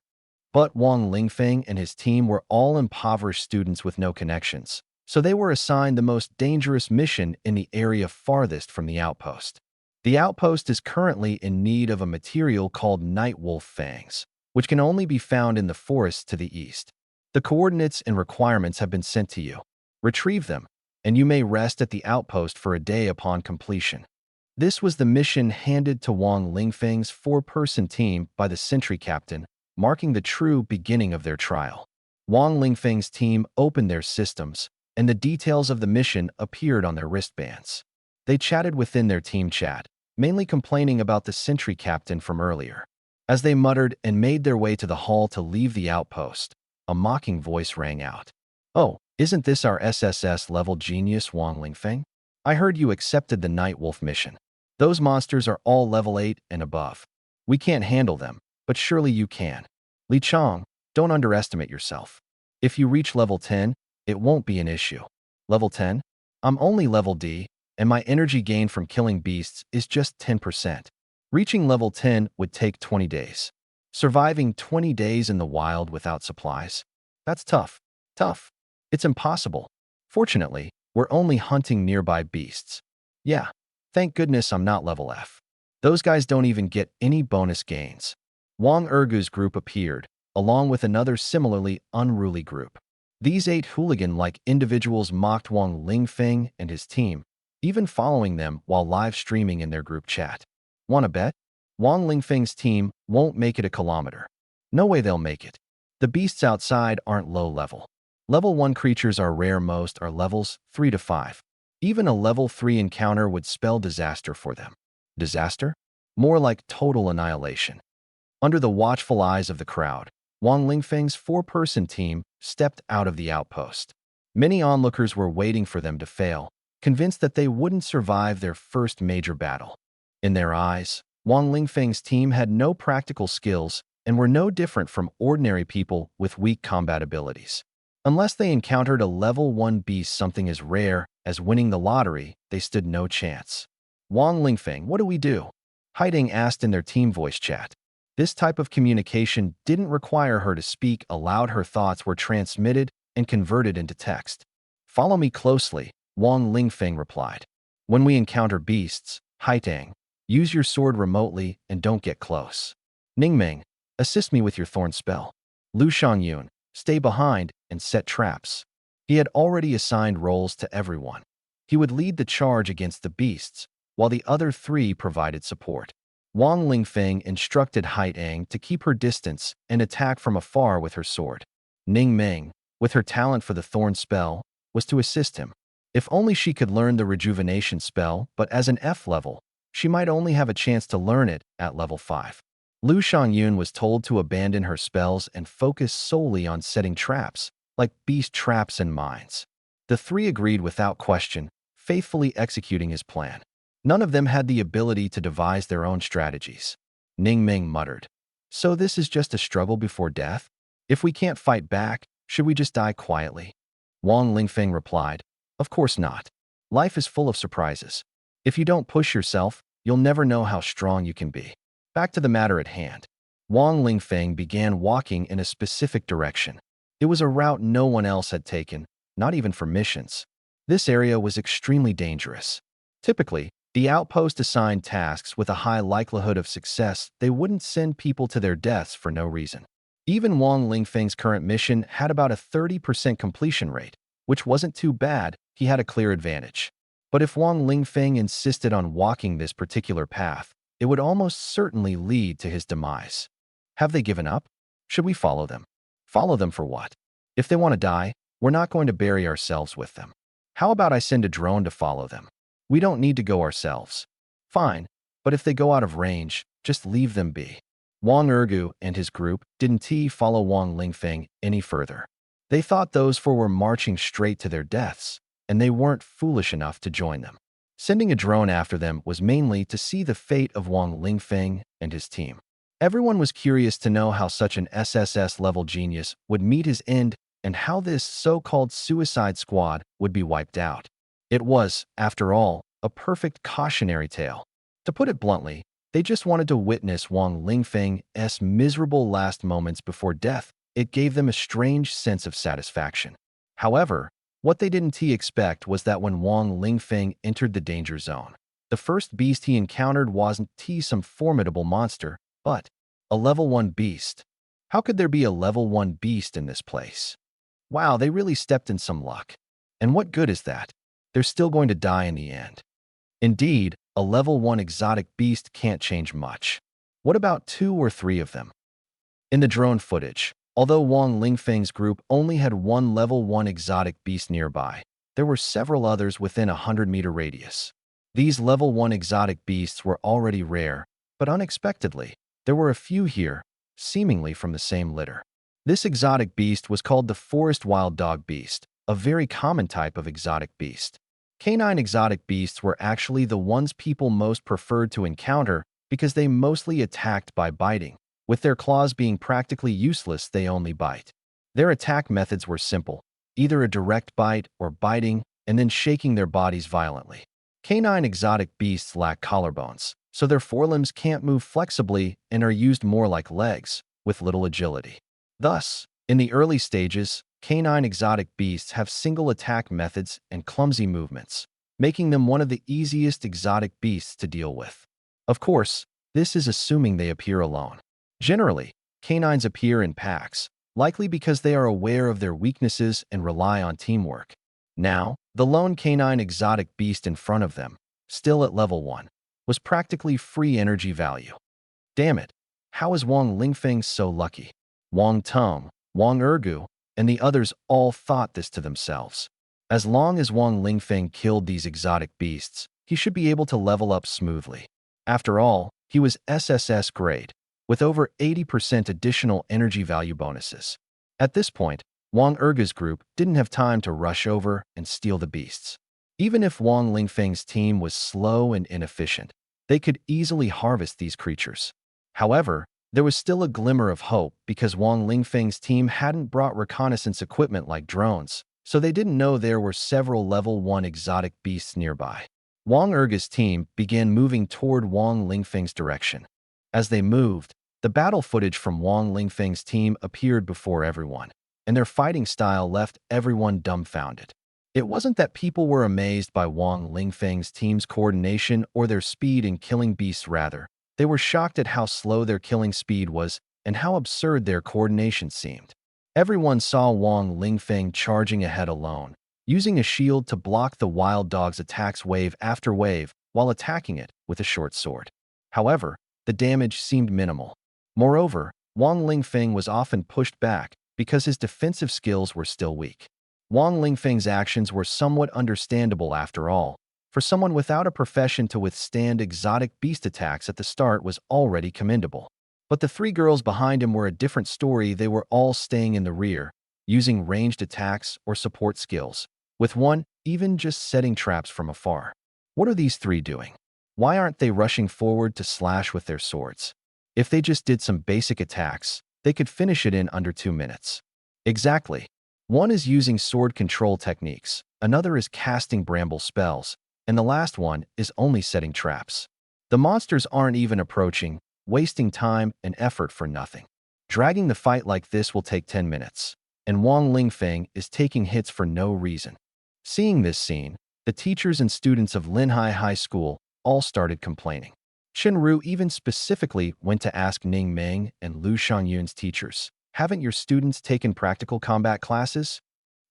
But Wang Lingfeng and his team were all impoverished students with no connections, so they were assigned the most dangerous mission in the area farthest from the outpost. The outpost is currently in need of a material called night wolf fangs, which can only be found in the forests to the east. The coordinates and requirements have been sent to you. Retrieve them, and you may rest at the outpost for a day upon completion. This was the mission handed to Wang Lingfeng's 4-person team by the sentry captain, marking the true beginning of their trial. Wang Lingfeng's team opened their systems, and the details of the mission appeared on their wristbands. They chatted within their team chat, mainly complaining about the sentry captain from earlier. As they muttered and made their way to the hall to leave the outpost, a mocking voice rang out. "Oh, isn't this our SSS-level genius, Wang Lingfeng? I heard you accepted the Night Wolf mission. Those monsters are all level 8 and above. We can't handle them, but surely you can. Li Chong, don't underestimate yourself. If you reach level 10, it won't be an issue. Level 10? I'm only level D, and my energy gain from killing beasts is just 10%. Reaching level 10 would take 20 days. Surviving 20 days in the wild without supplies? That's tough. Tough. It's impossible. Fortunately, we're only hunting nearby beasts. Yeah, thank goodness I'm not level F. Those guys don't even get any bonus gains." Wang Ergu's group appeared, along with another similarly unruly group. These 8 hooligan-like individuals mocked Wang Lingfeng and his team, even following them while live streaming in their group chat. "Wanna bet? Wang Lingfeng's team won't make it a kilometer. No way they'll make it. The beasts outside aren't low level. Level 1 creatures are rare, most are levels 3 to 5. Even a level 3 encounter would spell disaster for them." Disaster? More like total annihilation. Under the watchful eyes of the crowd, Wang Lingfeng's 4-person team stepped out of the outpost. Many onlookers were waiting for them to fail, convinced that they wouldn't survive their first major battle. In their eyes, Wang Lingfeng's team had no practical skills and were no different from ordinary people with weak combat abilities. Unless they encountered a level 1 beast, something as rare as winning the lottery, they stood no chance. "Wang Lingfeng, what do we do?" Haiding asked in their team voice chat. This type of communication didn't require her to speak aloud. Her thoughts were transmitted and converted into text. "Follow me closely," Wang Lingfeng replied. "When we encounter beasts, Haitang, use your sword remotely and don't get close. Ningmeng, assist me with your thorn spell. Lu Shangyun, stay behind and set traps. He had already assigned roles to everyone. He would lead the charge against the beasts, while the other three provided support. Wang Lingfeng instructed Haitang to keep her distance and attack from afar with her sword. Ning Ming, with her talent for the thorn spell, was to assist him. If only she could learn the rejuvenation spell, but as an F level, she might only have a chance to learn it at level 5. Lu Shangyun was told to abandon her spells and focus solely on setting traps, like beast traps and mines. The three agreed without question, faithfully executing his plan. None of them had the ability to devise their own strategies. Ning Ming muttered, "So this is just a struggle before death? If we can't fight back, should we just die quietly?" Wang Lingfeng replied, "Of course not. Life is full of surprises. If you don't push yourself, you'll never know how strong you can be." Back to the matter at hand. Wang Lingfeng began walking in a specific direction. It was a route no one else had taken, not even for missions. This area was extremely dangerous. Typically, the outpost assigned tasks with a high likelihood of success. They wouldn't send people to their deaths for no reason. Even Wang Lingfeng's current mission had about a 30% completion rate, which wasn't too bad. He had a clear advantage. But if Wang Lingfeng insisted on walking this particular path, it would almost certainly lead to his demise. Have they given up? Should we follow them? Follow them for what? If they want to die, we're not going to bury ourselves with them. How about I send a drone to follow them? We don't need to go ourselves. Fine, but if they go out of range, just leave them be. Wang Ergu and his group didn't follow Wang Lingfeng any further. They thought those four were marching straight to their deaths, and they weren't foolish enough to join them. Sending a drone after them was mainly to see the fate of Wang Lingfeng and his team. Everyone was curious to know how such an SSS-level genius would meet his end and how this so-called suicide squad would be wiped out. It was, after all, a perfect cautionary tale. To put it bluntly, they just wanted to witness Wang Lingfeng's miserable last moments before death. It gave them a strange sense of satisfaction. However, what they didn't expect was that when Wang Lingfeng entered the danger zone, the first beast he encountered wasn't some formidable monster, but a level 1 beast. How could there be a level 1 beast in this place? Wow, they really stepped in some luck. And what good is that? They're still going to die in the end. Indeed, a level 1 exotic beast can't change much. What about 2 or 3 of them? In the drone footage, although Wang Lingfeng's group only had one level 1 exotic beast nearby, there were several others within a 100-meter radius. These level 1 exotic beasts were already rare, but unexpectedly, there were a few here, seemingly from the same litter. This exotic beast was called the forest wild dog beast, a very common type of exotic beast. Canine exotic beasts were actually the ones people most preferred to encounter because they mostly attacked by biting. With their claws being practically useless, they only bite. Their attack methods were simple, either a direct bite or biting and then shaking their bodies violently. Canine exotic beasts lack collarbones, so their forelimbs can't move flexibly and are used more like legs, with little agility. Thus, in the early stages, canine exotic beasts have single attack methods and clumsy movements, making them one of the easiest exotic beasts to deal with. Of course, this is assuming they appear alone. Generally, canines appear in packs, likely because they are aware of their weaknesses and rely on teamwork. Now, the lone canine exotic beast in front of them, still at level 1, was practically free energy value. Damn it, how is Wang Lingfeng so lucky? Wang Tong, Wang Ergu, and the others all thought this to themselves. As long as Wang Lingfeng killed these exotic beasts, he should be able to level up smoothly. After all, he was SSS grade, with over 80% additional energy value bonuses. At this point, Wang Ergu's group didn't have time to rush over and steal the beasts. Even if Wang Lingfeng's team was slow and inefficient, they could easily harvest these creatures. However, there was still a glimmer of hope because Wang Lingfeng's team hadn't brought reconnaissance equipment like drones, so they didn't know there were several level 1 exotic beasts nearby. Wang Ergu's team began moving toward Wang Lingfeng's direction. As they moved, the battle footage from Wang Lingfeng's team appeared before everyone, and their fighting style left everyone dumbfounded. It wasn't that people were amazed by Wang Lingfeng's team's coordination or their speed in killing beasts, rather, they were shocked at how slow their killing speed was and how absurd their coordination seemed. Everyone saw Wang Lingfeng charging ahead alone, using a shield to block the wild dog's attacks wave after wave while attacking it with a short sword. However, the damage seemed minimal. Moreover, Wang Lingfeng was often pushed back because his defensive skills were still weak. Wang Lingfeng's actions were somewhat understandable after all. For someone without a profession to withstand exotic beast attacks at the start was already commendable. But the three girls behind him were a different story. They were all staying in the rear, using ranged attacks or support skills, with one even just setting traps from afar. What are these three doing? Why aren't they rushing forward to slash with their swords? If they just did some basic attacks, they could finish it in under 2 minutes. Exactly. One is using sword control techniques, another is casting bramble spells, and the last one is only setting traps. The monsters aren't even approaching, wasting time and effort for nothing. Dragging the fight like this will take 10 minutes, and Wang Lingfeng is taking hits for no reason. Seeing this scene, the teachers and students of Linhai High School all started complaining. Shenru even specifically went to ask Ning Meng and Lu Shangyun's teachers, "Haven't your students taken practical combat classes?"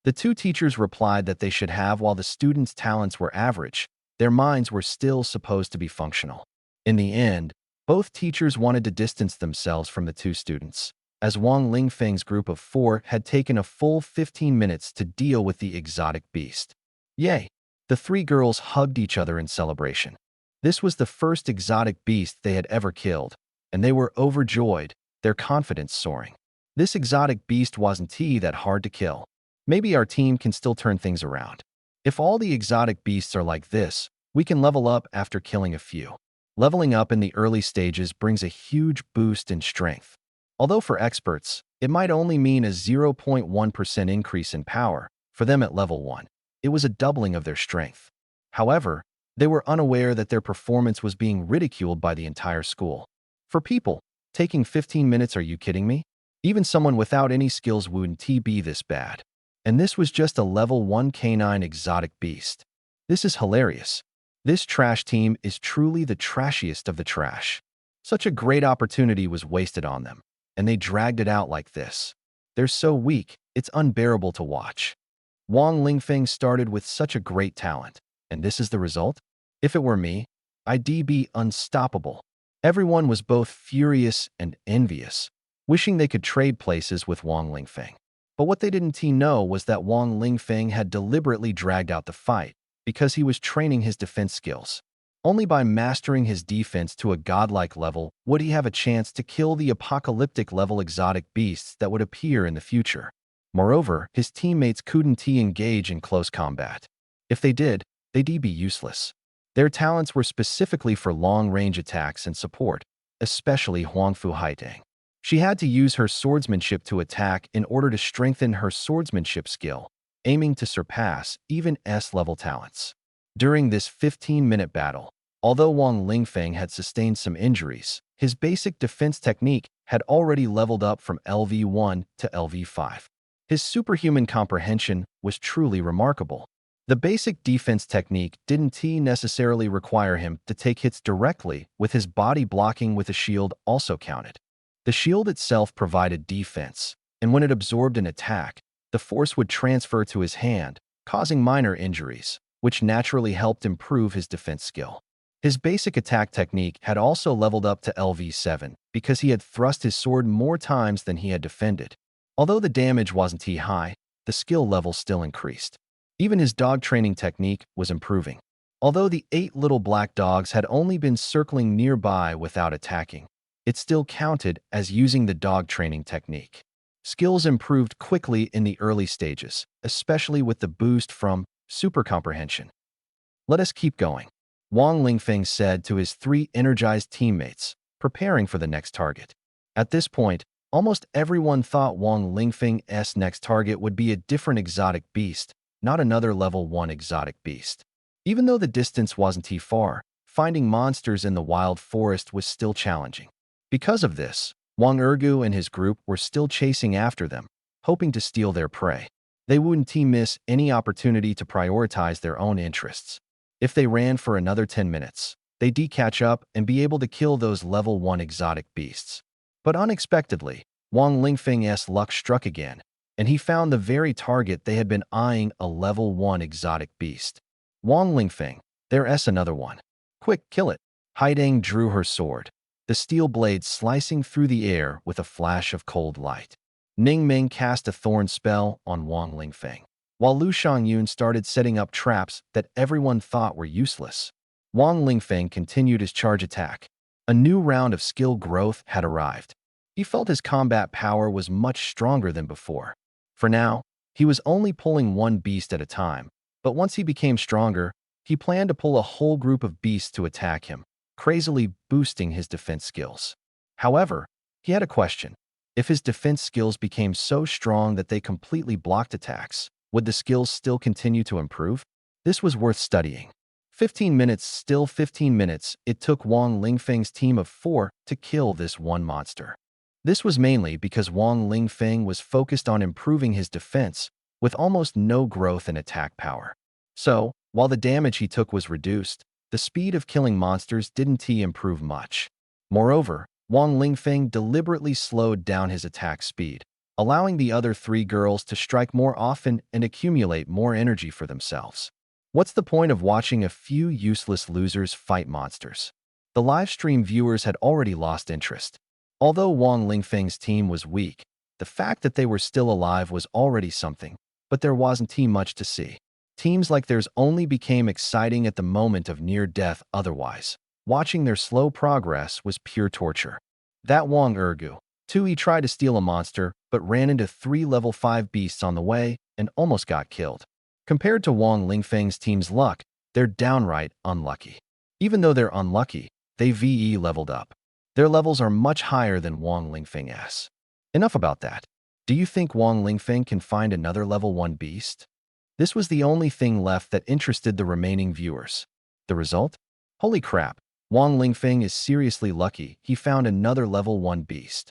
The two teachers replied that they should have. While the students' talents were average, their minds were still supposed to be functional. In the end, both teachers wanted to distance themselves from the two students, as Wang Lingfeng's group of 4 had taken a full 15 minutes to deal with the exotic beast. Yay! The three girls hugged each other in celebration. This was the first exotic beast they had ever killed, and they were overjoyed, their confidence soaring. This exotic beast wasn't that hard to kill. Maybe our team can still turn things around. If all the exotic beasts are like this, we can level up after killing a few. Leveling up in the early stages brings a huge boost in strength. Although for experts, it might only mean a 0.1% increase in power. For them at level 1, it was a doubling of their strength. However, they were unaware that their performance was being ridiculed by the entire school. For people, taking 15 minutes, are you kidding me? Even someone without any skills wouldn't be this bad. And this was just a level 1 canine exotic beast. This is hilarious. This trash team is truly the trashiest of the trash. Such a great opportunity was wasted on them, and they dragged it out like this. They're so weak, it's unbearable to watch. Wang Lingfeng started with such a great talent, and this is the result? If it were me, I'd be unstoppable. Everyone was both furious and envious, wishing they could trade places with Wang Lingfeng. But what they didn't know was that Wang Lingfeng had deliberately dragged out the fight because he was training his defense skills. Only by mastering his defense to a godlike level would he have a chance to kill the apocalyptic level exotic beasts that would appear in the future. Moreover, his teammates couldn't engage in close combat. If they did, they'd be useless. Their talents were specifically for long-range attacks and support, especially Huangfu Haitang. She had to use her swordsmanship to attack in order to strengthen her swordsmanship skill, aiming to surpass even S-level talents. During this 15-minute battle, although Wang Lingfeng had sustained some injuries, his basic defense technique had already leveled up from LV1 to LV5. His superhuman comprehension was truly remarkable. The basic defense technique didn't necessarily require him to take hits directly, with his body blocking with a shield also counted. The shield itself provided defense, and when it absorbed an attack, the force would transfer to his hand, causing minor injuries, which naturally helped improve his defense skill. His basic attack technique had also leveled up to LV7 because he had thrust his sword more times than he had defended. Although the damage wasn't high, the skill level still increased. Even his dog training technique was improving. Although the 8 little black dogs had only been circling nearby without attacking, it still counted as using the dog training technique. Skills improved quickly in the early stages, especially with the boost from Super Comprehension. "Let us keep going," Wang Lingfeng said to his 3 energized teammates, preparing for the next target. At this point, almost everyone thought Wang Lingfeng's next target would be a different exotic beast, not another level 1 exotic beast. Even though the distance wasn't far, finding monsters in the wild forest was still challenging. Because of this, Wang Ergu and his group were still chasing after them, hoping to steal their prey. They wouldn't miss any opportunity to prioritize their own interests. If they ran for another 10 minutes, they'd catch up and be able to kill those level 1 exotic beasts. But unexpectedly, Wang Lingfeng's luck struck again, and he found the very target they had been eyeing, a level 1 exotic beast. Wang Lingfeng, there's another one. Quick, kill it. Haidang drew her sword, the steel blade slicing through the air with a flash of cold light. Ning Ming cast a thorn spell on Wang Lingfeng, while Lu Xiangyun started setting up traps that everyone thought were useless. Wang Lingfeng continued his charge attack. A new round of skill growth had arrived. He felt his combat power was much stronger than before. For now, he was only pulling one beast at a time, but once he became stronger, he planned to pull a whole group of beasts to attack him, crazily boosting his defense skills. However, he had a question. If his defense skills became so strong that they completely blocked attacks, would the skills still continue to improve? This was worth studying. 15 minutes, still 15 minutes, it took Wang Lingfeng's team of 4 to kill this one monster. This was mainly because Wang Lingfeng was focused on improving his defense with almost no growth in attack power. So, while the damage he took was reduced, the speed of killing monsters didn't improve much. Moreover, Wang Lingfeng deliberately slowed down his attack speed, allowing the other 3 girls to strike more often and accumulate more energy for themselves. What's the point of watching a few useless losers fight monsters? The livestream viewers had already lost interest. Although Wang Lingfeng's team was weak, the fact that they were still alive was already something, but there wasn't much to see. Teams like theirs only became exciting at the moment of near death. Otherwise, watching their slow progress was pure torture. That Wang Ergu, too, he tried to steal a monster, but ran into 3 level 5 beasts on the way and almost got killed. Compared to Wang Lingfeng's team's luck, they're downright unlucky. Even though they're unlucky, they VE leveled up. Their levels are much higher than Wang Lingfeng's. Enough about that. Do you think Wang Lingfeng can find another level 1 beast? This was the only thing left that interested the remaining viewers. The result? Holy crap, Wang Lingfeng is seriously lucky he found another level 1 beast.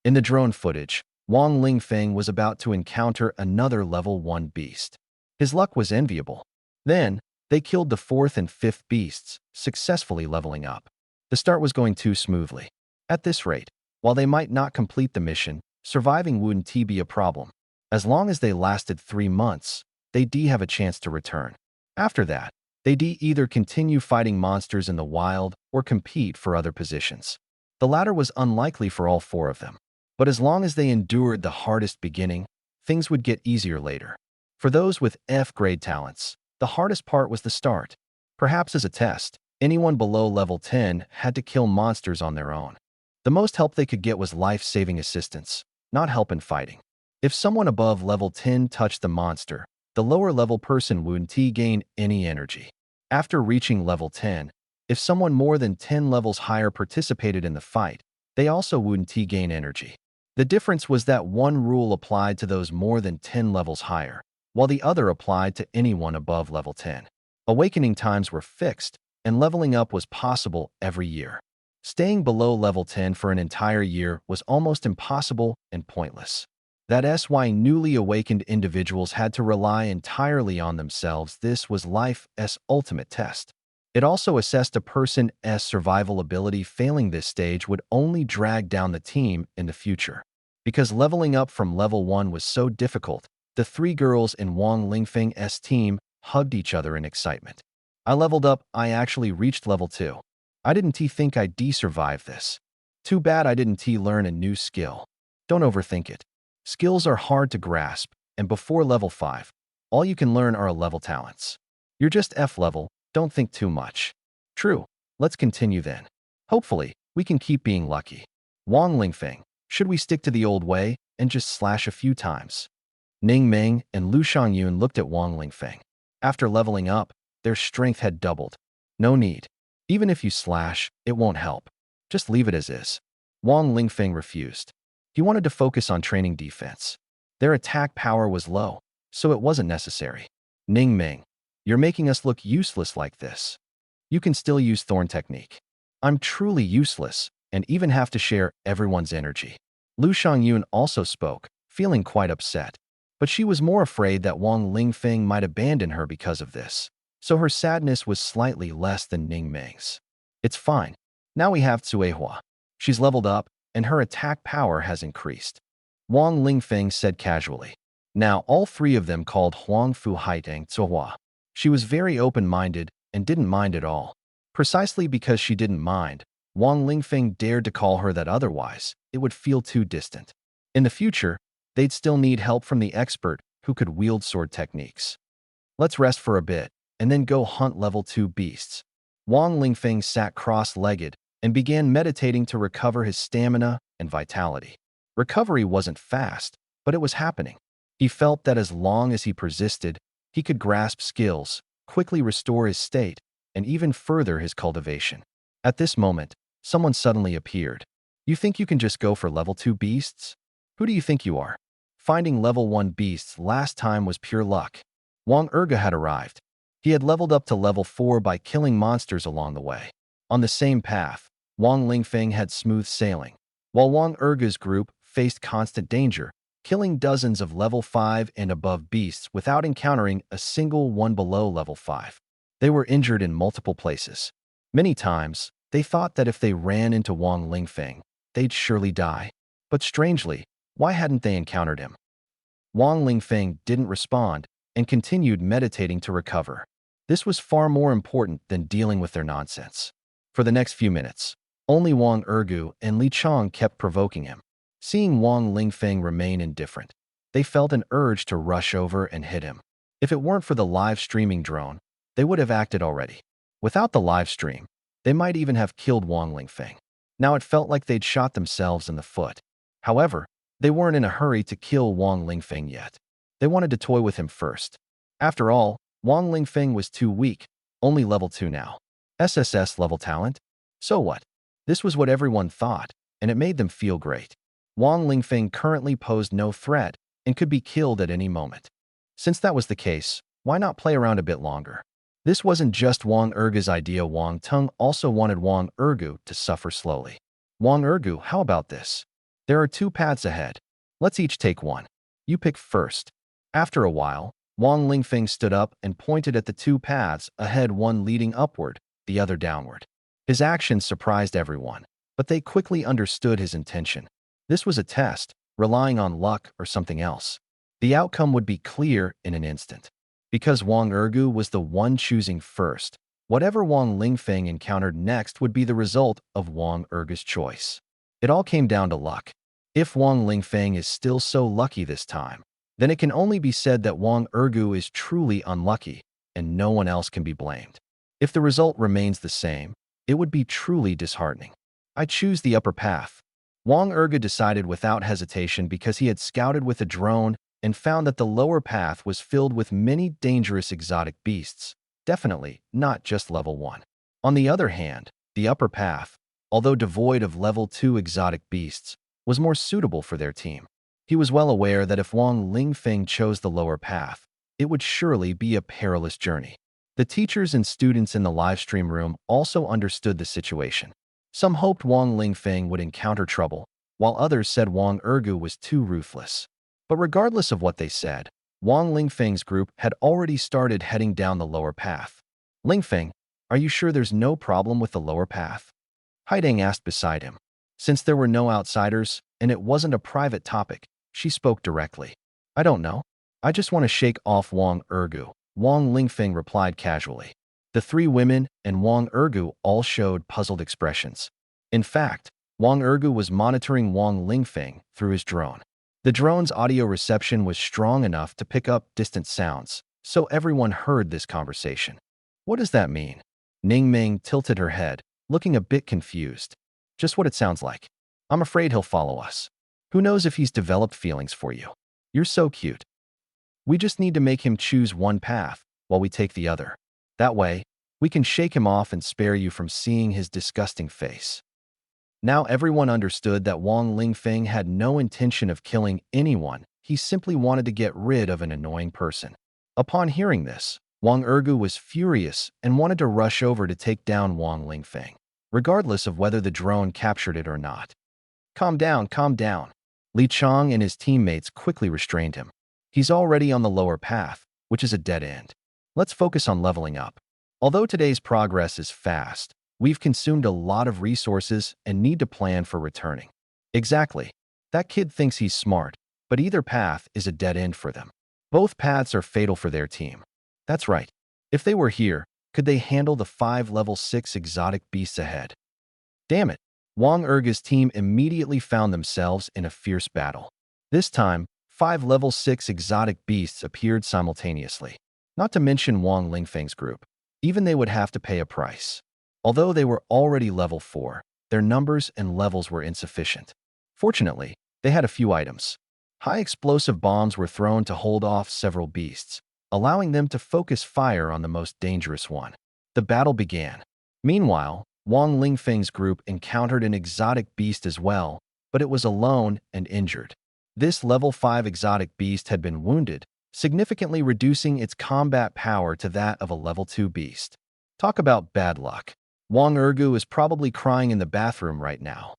In the drone footage, Wang Lingfeng was about to encounter another level 1 beast. His luck was enviable. Then, they killed the 4th and 5th beasts, successfully leveling up. The start was going too smoothly. At this rate, while they might not complete the mission, surviving wouldn't be a problem. As long as they lasted 3 months, they'd have a chance to return. After that, they'd either continue fighting monsters in the wild or compete for other positions. The latter was unlikely for all 4 of them. But as long as they endured the hardest beginning, things would get easier later. For those with F-grade talents, the hardest part was the start. Perhaps as a test, anyone below level 10 had to kill monsters on their own. The most help they could get was life-saving assistance, not help in fighting. If someone above level 10 touched the monster, the lower-level person wouldn't gain any energy. After reaching level 10, if someone more than 10 levels higher participated in the fight, they also wouldn't gain energy. The difference was that one rule applied to those more than 10 levels higher, while the other applied to anyone above level 10. Awakening times were fixed, and leveling up was possible every year. Staying below level 10 for an entire year was almost impossible and pointless. That's why newly awakened individuals had to rely entirely on themselves. This was life's ultimate test. It also assessed a person's survival ability. Failing this stage would only drag down the team in the future. Because leveling up from level 1 was so difficult, the 3 girls in Wang Lingfeng's team hugged each other in excitement. I leveled up. I actually reached level 2. I didn't think I'd survive this. Too bad I didn't learn a new skill. Don't overthink it. Skills are hard to grasp, and before level 5, all you can learn are level talents. You're just F level, don't think too much. True, let's continue then. Hopefully, we can keep being lucky. Wang Lingfeng, should we stick to the old way and just slash a few times? Ning Ming and Lu Xiangyun looked at Wang Lingfeng. After leveling up, their strength had doubled. No need. Even if you slash, it won't help. Just leave it as is. Wang Lingfeng refused. He wanted to focus on training defense. Their attack power was low, so it wasn't necessary. Ning Ming, you're making us look useless like this. You can still use Thorn technique. I'm truly useless, and even have to share everyone's energy. Lu Xiangyun also spoke, feeling quite upset. But she was more afraid that Wang Lingfeng might abandon her because of this, so her sadness was slightly less than Ning Ming's. It's fine. Now we have Tsuehua. She's leveled up, and her attack power has increased. Wang Lingfeng said casually. Now all three of them called Huang Fu Haitang Zuhua. She was very open-minded and didn't mind at all. Precisely because she didn't mind, Wang Lingfeng dared to call her that, otherwise it would feel too distant. In the future, they'd still need help from the expert who could wield sword techniques. Let's rest for a bit, and then go hunt level 2 beasts. Wang Lingfeng sat cross-legged and began meditating to recover his stamina and vitality. Recovery wasn't fast, but it was happening. He felt that as long as he persisted, he could grasp skills, quickly restore his state, and even further his cultivation. At this moment, someone suddenly appeared. You think you can just go for level 2 beasts? Who do you think you are? Finding level 1 beasts last time was pure luck. Wang Erge had arrived. He had leveled up to level 4 by killing monsters along the way. On the same path, Wang Lingfeng had smooth sailing, while Wang Erge's group faced constant danger, killing dozens of level 5 and above beasts without encountering a single one below level 5. They were injured in multiple places. Many times, they thought that if they ran into Wang Lingfeng, they'd surely die. But strangely, why hadn't they encountered him? Wang Lingfeng didn't respond and continued meditating to recover. This was far more important than dealing with their nonsense. For the next few minutes, only Wang Ergu and Li Chong kept provoking him. Seeing Wang Lingfeng remain indifferent, they felt an urge to rush over and hit him. If it weren't for the live streaming drone, they would have acted already. Without the live stream, they might even have killed Wang Lingfeng. Now it felt like they'd shot themselves in the foot. However, they weren't in a hurry to kill Wang Lingfeng yet. They wanted to toy with him first. After all, Wang Lingfeng was too weak, only level 2 now. SSS level talent? So what? This was what everyone thought, and it made them feel great. Wang Lingfeng currently posed no threat and could be killed at any moment. Since that was the case, why not play around a bit longer? This wasn't just Wang Erge's idea. Wang Tung also wanted Wang Ergu to suffer slowly. Wang Ergu, how about this? There are 2 paths ahead. Let's each take one. You pick first. After a while, Wang Lingfeng stood up and pointed at the 2 paths ahead, one leading upward, the other downward. His actions surprised everyone, but they quickly understood his intention. This was a test, relying on luck or something else. The outcome would be clear in an instant. Because Wang Ergu was the one choosing first, whatever Wang Lingfeng encountered next would be the result of Wang Ergu's choice. It all came down to luck. If Wang Lingfeng is still so lucky this time, then it can only be said that Wang Ergu is truly unlucky, and no one else can be blamed. If the result remains the same, it would be truly disheartening. I choose the upper path. Wang Ergu decided without hesitation because he had scouted with a drone and found that the lower path was filled with many dangerous exotic beasts, definitely not just level 1. On the other hand, the upper path, although devoid of level 2 exotic beasts, was more suitable for their team. He was well aware that if Wang Lingfeng chose the lower path, it would surely be a perilous journey. The teachers and students in the livestream room also understood the situation. Some hoped Wang Lingfeng would encounter trouble, while others said Wang Ergu was too ruthless. But regardless of what they said, Wang Lingfeng's group had already started heading down the lower path. Lingfeng, are you sure there's no problem with the lower path? Haidang asked beside him. Since there were no outsiders, and it wasn't a private topic, she spoke directly. I don't know. I just want to shake off Wang Ergu, Wang Lingfeng replied casually. The 3 women and Wang Ergu all showed puzzled expressions. In fact, Wang Ergu was monitoring Wang Lingfeng through his drone. The drone's audio reception was strong enough to pick up distant sounds, so everyone heard this conversation. What does that mean? Ning Ming tilted her head, looking a bit confused. Just what it sounds like. I'm afraid he'll follow us. Who knows if he's developed feelings for you? You're so cute. We just need to make him choose one path while we take the other. That way, we can shake him off and spare you from seeing his disgusting face. Now everyone understood that Wang Lingfeng had no intention of killing anyone. He simply wanted to get rid of an annoying person. Upon hearing this, Wang Ergu was furious and wanted to rush over to take down Wang Lingfeng, regardless of whether the drone captured it or not. Calm down, calm down. Li Chong and his teammates quickly restrained him. He's already on the lower path, which is a dead end. Let's focus on leveling up. Although today's progress is fast, we've consumed a lot of resources and need to plan for returning. Exactly. That kid thinks he's smart, but either path is a dead end for them. Both paths are fatal for their team. That's right. If they were here, could they handle the 5 level 6 exotic beasts ahead? Damn it. Wang Erga's team immediately found themselves in a fierce battle. This time, 5 level 6 exotic beasts appeared simultaneously. Not to mention Wang Lingfeng's group. Even they would have to pay a price. Although they were already level 4, their numbers and levels were insufficient. Fortunately, they had a few items. High explosive bombs were thrown to hold off several beasts, allowing them to focus fire on the most dangerous one. The battle began. Meanwhile, Wang Lingfeng's group encountered an exotic beast as well, but it was alone and injured. This level 5 exotic beast had been wounded, significantly reducing its combat power to that of a level 2 beast. Talk about bad luck. Wang Ergu is probably crying in the bathroom right now.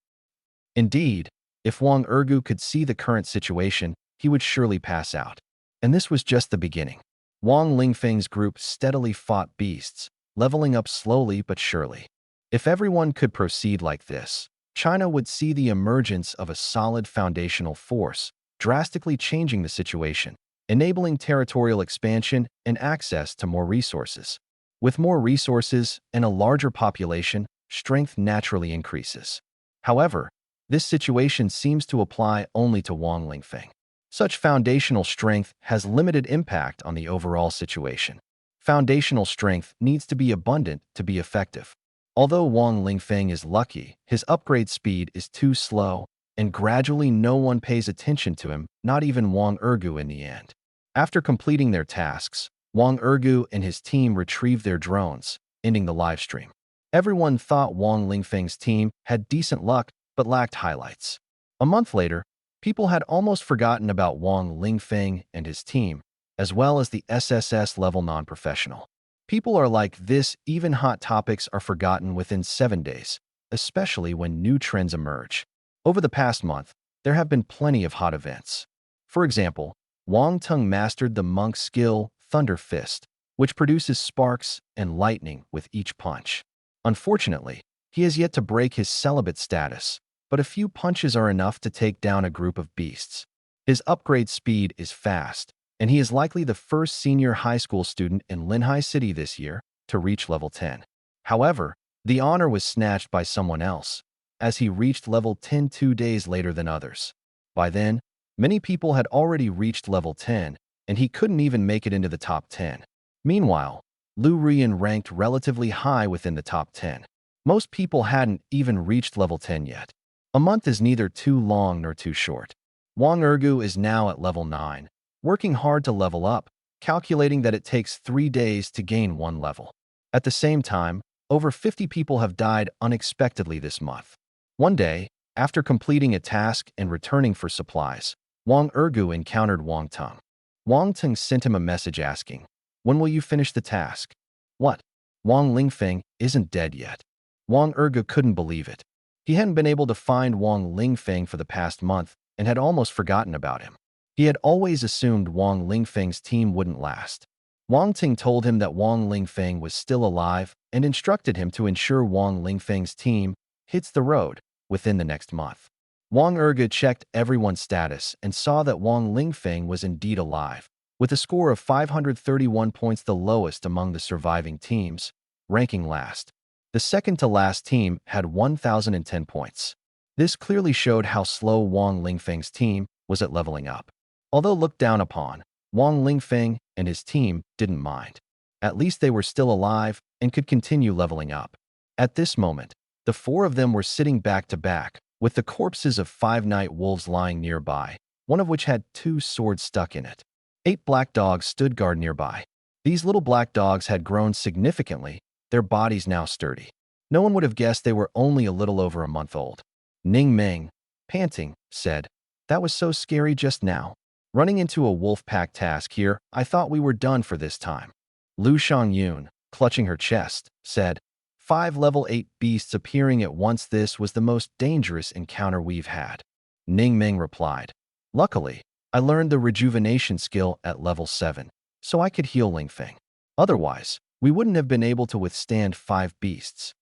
Indeed, if Wang Ergu could see the current situation, he would surely pass out. And this was just the beginning. Wang Lingfeng's group steadily fought beasts, leveling up slowly but surely. If everyone could proceed like this, China would see the emergence of a solid foundational force, drastically changing the situation, enabling territorial expansion and access to more resources. With more resources and a larger population, strength naturally increases. However, this situation seems to apply only to Wang Lingfeng. Such foundational strength has limited impact on the overall situation. Foundational strength needs to be abundant to be effective. Although Wang Lingfeng is lucky, his upgrade speed is too slow, and gradually no one pays attention to him, not even Wang Ergu in the end. After completing their tasks, Wang Ergu and his team retrieved their drones, ending the livestream. Everyone thought Wang Lingfeng's team had decent luck but lacked highlights. A month later, people had almost forgotten about Wang Lingfeng and his team, as well as the SSS level non-professional. People are like this, even hot topics are forgotten within 7 days, especially when new trends emerge. Over the past month, there have been plenty of hot events. For example, Wang Teng mastered the monk skill Thunder Fist, which produces sparks and lightning with each punch. Unfortunately, he has yet to break his celibate status, but a few punches are enough to take down a group of beasts. His upgrade speed is fast, and he is likely the first senior high school student in Linhai City this year to reach level 10. However, the honor was snatched by someone else, as he reached level 10 2 days later than others. By then, many people had already reached level 10, and he couldn't even make it into the top 10. Meanwhile, Lu Rian ranked relatively high within the top 10. Most people hadn't even reached level 10 yet. A month is neither too long nor too short. Wang Ergu is now at level 9, working hard to level up, calculating that it takes 3 days to gain 1 level. At the same time, over 50 people have died unexpectedly this month. One day, after completing a task and returning for supplies, Wang Ergu encountered Wang Teng. Wang Teng sent him a message asking, "When will you finish the task?" What? Wang Lingfeng isn't dead yet. Wang Ergu couldn't believe it. He hadn't been able to find Wang Lingfeng for the past month and had almost forgotten about him. He had always assumed Wang Lingfeng's team wouldn't last. Wang Ting told him that Wang Lingfeng was still alive and instructed him to ensure Wang Lingfeng's team hits the road within the next month. Wang Ergu checked everyone's status and saw that Wang Lingfeng was indeed alive, with a score of 531 points, the lowest among the surviving teams, ranking last. The second-to-last team had 1,010 points. This clearly showed how slow Wang Lingfeng's team was at leveling up. Although looked down upon, Wang Lingfeng and his team didn't mind. At least they were still alive and could continue leveling up. At this moment, the 4 of them were sitting back to back, with the corpses of 5 night wolves lying nearby, one of which had 2 swords stuck in it. 8 black dogs stood guard nearby. These little black dogs had grown significantly, their bodies now sturdy. No one would have guessed they were only a little over a month old. Ning Meng, panting, said, "That was so scary just now. Running into a wolf pack task here, I thought we were done for this time." Lu Shangyun, clutching her chest, said, 5 level 8 beasts appearing at once. This was the most dangerous encounter we've had. Ning Meng replied, "Luckily, I learned the rejuvenation skill at level 7, so I could heal Lingfeng. Otherwise, we wouldn't have been able to withstand 5 beasts."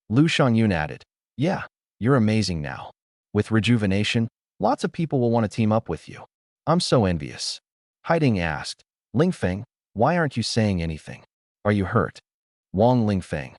Lu Shangyun added, "Yeah, you're amazing now." With rejuvenation, lots of people will want to team up with you. I'm so envious. Haiding asked, Lingfeng, why aren't you saying anything? Are you hurt? Wang Lingfeng,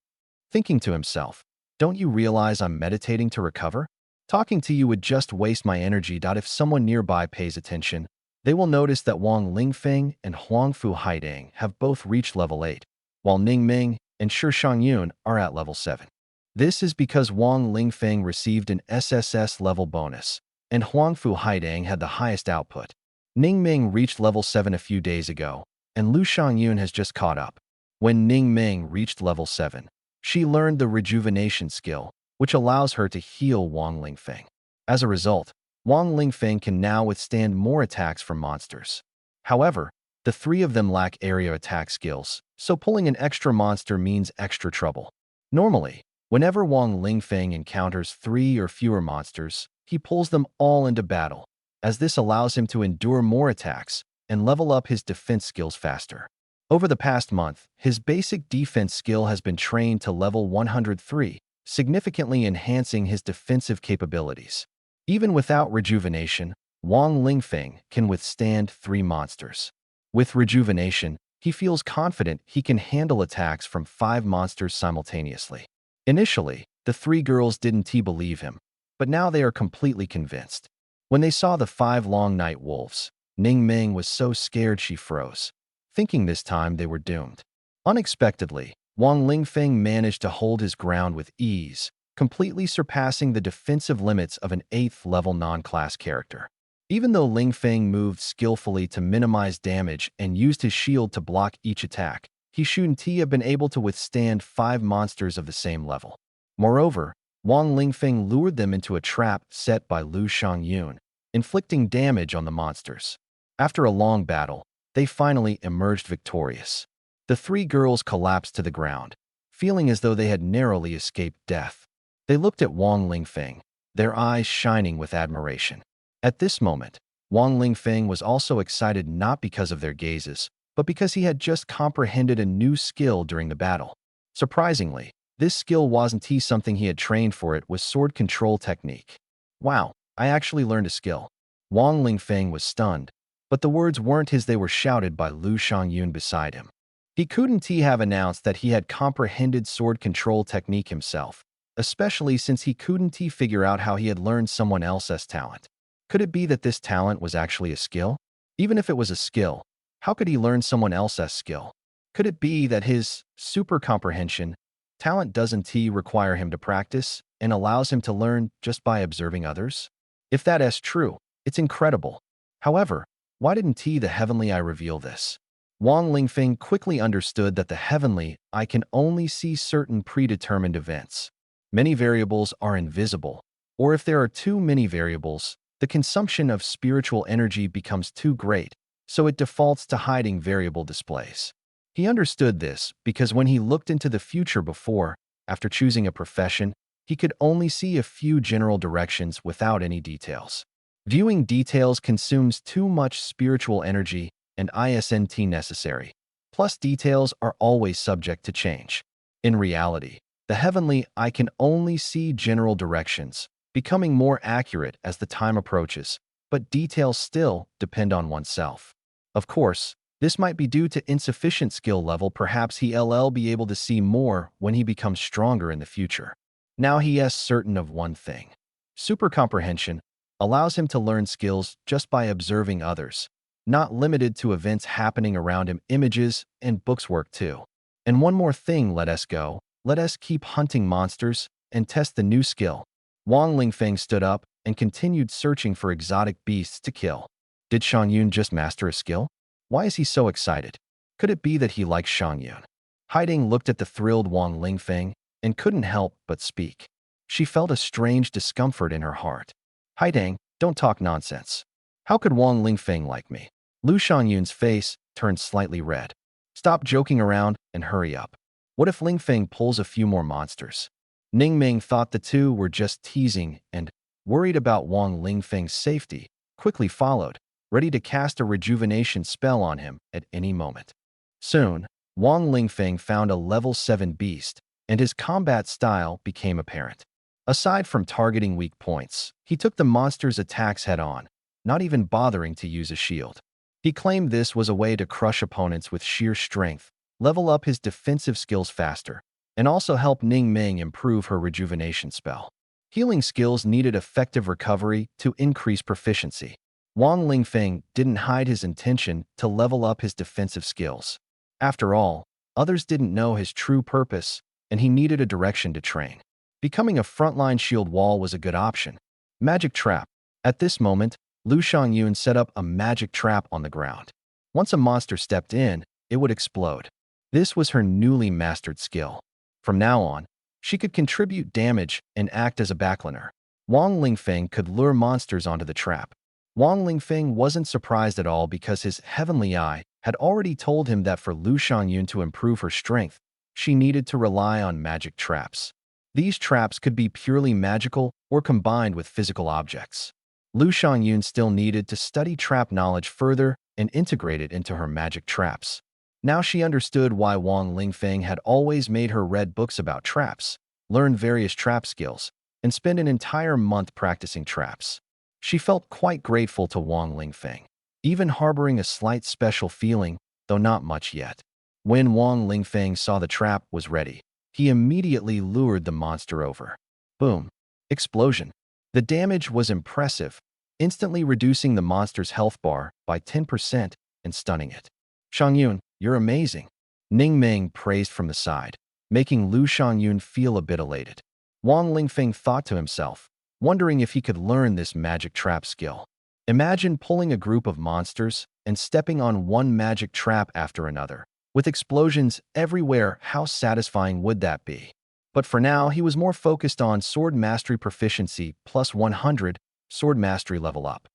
thinking to himself, don't you realize I'm meditating to recover? Talking to you would just waste my energy. If someone nearby pays attention, they will notice that Wang Lingfeng and Huangfu Haiding have both reached level 8, while Ning Ming and Shi Shangyun are at level 7. This is because Wang Lingfeng received an SSS level bonus, and Huangfu Haiding had the highest output. Ning Ming reached level 7 a few days ago, and Lu Shangyun has just caught up. When Ning Ming reached level 7, she learned the rejuvenation skill, which allows her to heal Wang Lingfeng. As a result, Wang Lingfeng can now withstand more attacks from monsters. However, the three of them lack area attack skills, so pulling an extra monster means extra trouble. Normally, whenever Wang Lingfeng encounters 3 or fewer monsters, he pulls them all into battle, as this allows him to endure more attacks and level up his defense skills faster. Over the past month, his basic defense skill has been trained to level 103, significantly enhancing his defensive capabilities. Even without rejuvenation, Wang Lingfeng can withstand 3 monsters. With rejuvenation, he feels confident he can handle attacks from 5 monsters simultaneously. Initially, the 3 girls didn't believe him, but now they are completely convinced. When they saw the 5 long night wolves, Ning Ming was so scared she froze, thinking this time they were doomed. Unexpectedly, Wang Lingfeng managed to hold his ground with ease, completely surpassing the defensive limits of an 8th level non-class character. Even though Lingfeng moved skillfully to minimize damage and used his shield to block each attack, he shouldn't have been able to withstand 5 monsters of the same level. Moreover, Wang Lingfeng lured them into a trap set by Lu Shangyun, inflicting damage on the monsters. After a long battle, they finally emerged victorious. The 3 girls collapsed to the ground, feeling as though they had narrowly escaped death. They looked at Wang Lingfeng, their eyes shining with admiration. At this moment, Wang Lingfeng was also excited not because of their gazes, but because he had just comprehended a new skill during the battle. Surprisingly, this skill wasn't something he had trained for. It was sword control technique. Wow, I actually learned a skill. Wang Lingfeng was stunned, but the words weren't his. They were shouted by Lu Shangyun beside him. He couldn't have announced that he had comprehended sword control technique himself, especially since he couldn't figure out how he had learned someone else's talent. Could it be that this talent was actually a skill? Even if it was a skill, how could he learn someone else's skill? Could it be that his super comprehension talent doesn't require him to practice and allows him to learn just by observing others? If that is true, it's incredible. However, why didn't the heavenly eye reveal this? Wang Lingfeng quickly understood that the heavenly eye can only see certain predetermined events. Many variables are invisible, or if there are too many variables, the consumption of spiritual energy becomes too great, so it defaults to hiding variable displays. He understood this because when he looked into the future before, after choosing a profession, he could only see a few general directions without any details. Viewing details consumes too much spiritual energy and isn't necessary. Plus, details are always subject to change. In reality, the heavenly eye can only see general directions, becoming more accurate as the time approaches, but details still depend on oneself. Of course, this might be due to insufficient skill level. Perhaps he'll be able to see more when he becomes stronger in the future. Now he is certain of one thing. Super comprehension allows him to learn skills just by observing others, not limited to events happening around him. Images and books work too. And one more thing, let us go. Let us keep hunting monsters and test the new skill. Wang Lingfeng stood up and continued searching for exotic beasts to kill. Did Shangyun just master a skill? Why is he so excited? Could it be that he likes Shangyun? Haiding looked at the thrilled Wang Lingfeng and couldn't help but speak. She felt a strange discomfort in her heart. Haiding, don't talk nonsense. How could Wang Lingfeng like me? Lu Shangyun's face turned slightly red. Stop joking around and hurry up. What if Lingfeng pulls a few more monsters? Ning Ming thought the two were just teasing and, worried about Wang Lingfeng's safety, quickly followed, ready to cast a rejuvenation spell on him at any moment. Soon, Wang Lingfeng found a level 7 beast, and his combat style became apparent. Aside from targeting weak points, he took the monster's attacks head-on, not even bothering to use a shield. He claimed this was a way to crush opponents with sheer strength, level up his defensive skills faster, and also help Ning Ming improve her rejuvenation spell. Healing skills needed effective recovery to increase proficiency. Wang Lingfeng didn't hide his intention to level up his defensive skills. After all, others didn't know his true purpose, and he needed a direction to train. Becoming a frontline shield wall was a good option. Magic Trap. At this moment, Lu Xiangyun set up a magic trap on the ground. Once a monster stepped in, it would explode. This was her newly mastered skill. From now on, she could contribute damage and act as a backliner. Wang Lingfeng could lure monsters onto the trap. Wang Lingfeng wasn't surprised at all because his heavenly eye had already told him that for Lu Xiangyun to improve her strength, she needed to rely on magic traps. These traps could be purely magical or combined with physical objects. Lu Xiangyun still needed to study trap knowledge further and integrate it into her magic traps. Now she understood why Wang Lingfeng had always made her read books about traps, learn various trap skills, and spend an entire month practicing traps. She felt quite grateful to Wang Lingfeng, even harboring a slight special feeling, though not much yet. When Wang Lingfeng saw the trap was ready, he immediately lured the monster over. Boom! Explosion. The damage was impressive, instantly reducing the monster's health bar by 10% and stunning it. Xiangyun, you're amazing. Ning Ming praised from the side, making Lu Xiangyun feel a bit elated. Wang Lingfeng thought to himself, wondering if he could learn this magic trap skill. Imagine pulling a group of monsters and stepping on one magic trap after another. With explosions everywhere, how satisfying would that be? But for now, he was more focused on Sword Mastery Proficiency plus 100, Sword Mastery Level Up.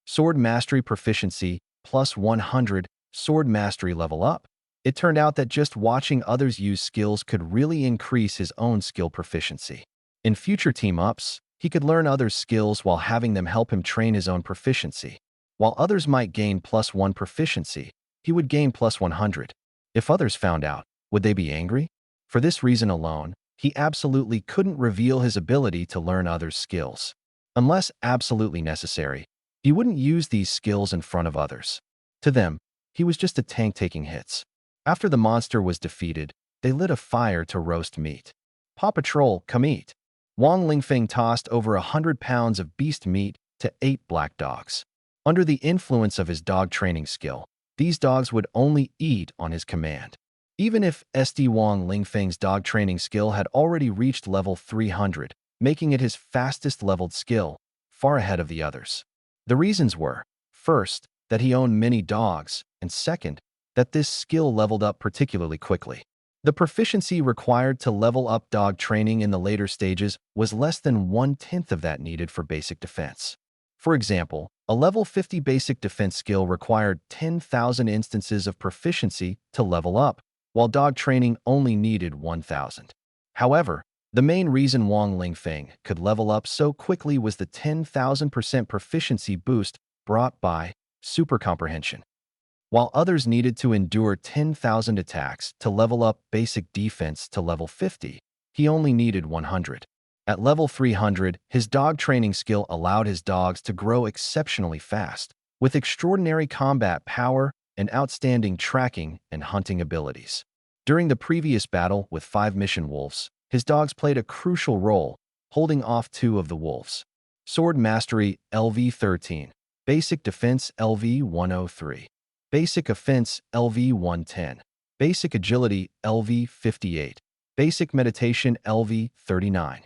Sword Mastery Proficiency plus 100, Sword Mastery Level Up. It turned out that just watching others use skills could really increase his own skill proficiency. In future team-ups, he could learn others' skills while having them help him train his own proficiency. While others might gain plus 1 proficiency, he would gain plus 100. If others found out, would they be angry? For this reason alone, he absolutely couldn't reveal his ability to learn others' skills. Unless absolutely necessary, he wouldn't use these skills in front of others. To them, he was just a tank taking hits. After the monster was defeated, they lit a fire to roast meat. Paw Patrol, come eat. Wang Lingfeng tossed over 100 pounds of beast meat to 8 black dogs. Under the influence of his dog training skill, these dogs would only eat on his command. Even if SD Wang Lingfeng's dog training skill had already reached level 300, making it his fastest leveled skill, far ahead of the others. The reasons were, first, that he owned many dogs, and second, that this skill leveled up particularly quickly. The proficiency required to level up dog training in the later stages was less than 1/10 of that needed for basic defense. For example, a level 50 basic defense skill required 10,000 instances of proficiency to level up, while dog training only needed 1,000. However, the main reason Wang Lingfeng could level up so quickly was the 10,000% proficiency boost brought by Super Comprehension. While others needed to endure 10,000 attacks to level up basic defense to level 50, he only needed 100. At level 300, his dog training skill allowed his dogs to grow exceptionally fast, with extraordinary combat power and outstanding tracking and hunting abilities. During the previous battle with 5 mission wolves, his dogs played a crucial role, holding off 2 of the wolves. Sword Mastery LV 13, Basic Defense LV 103, Basic Offense LV 110, Basic Agility LV 58, Basic Meditation LV 39.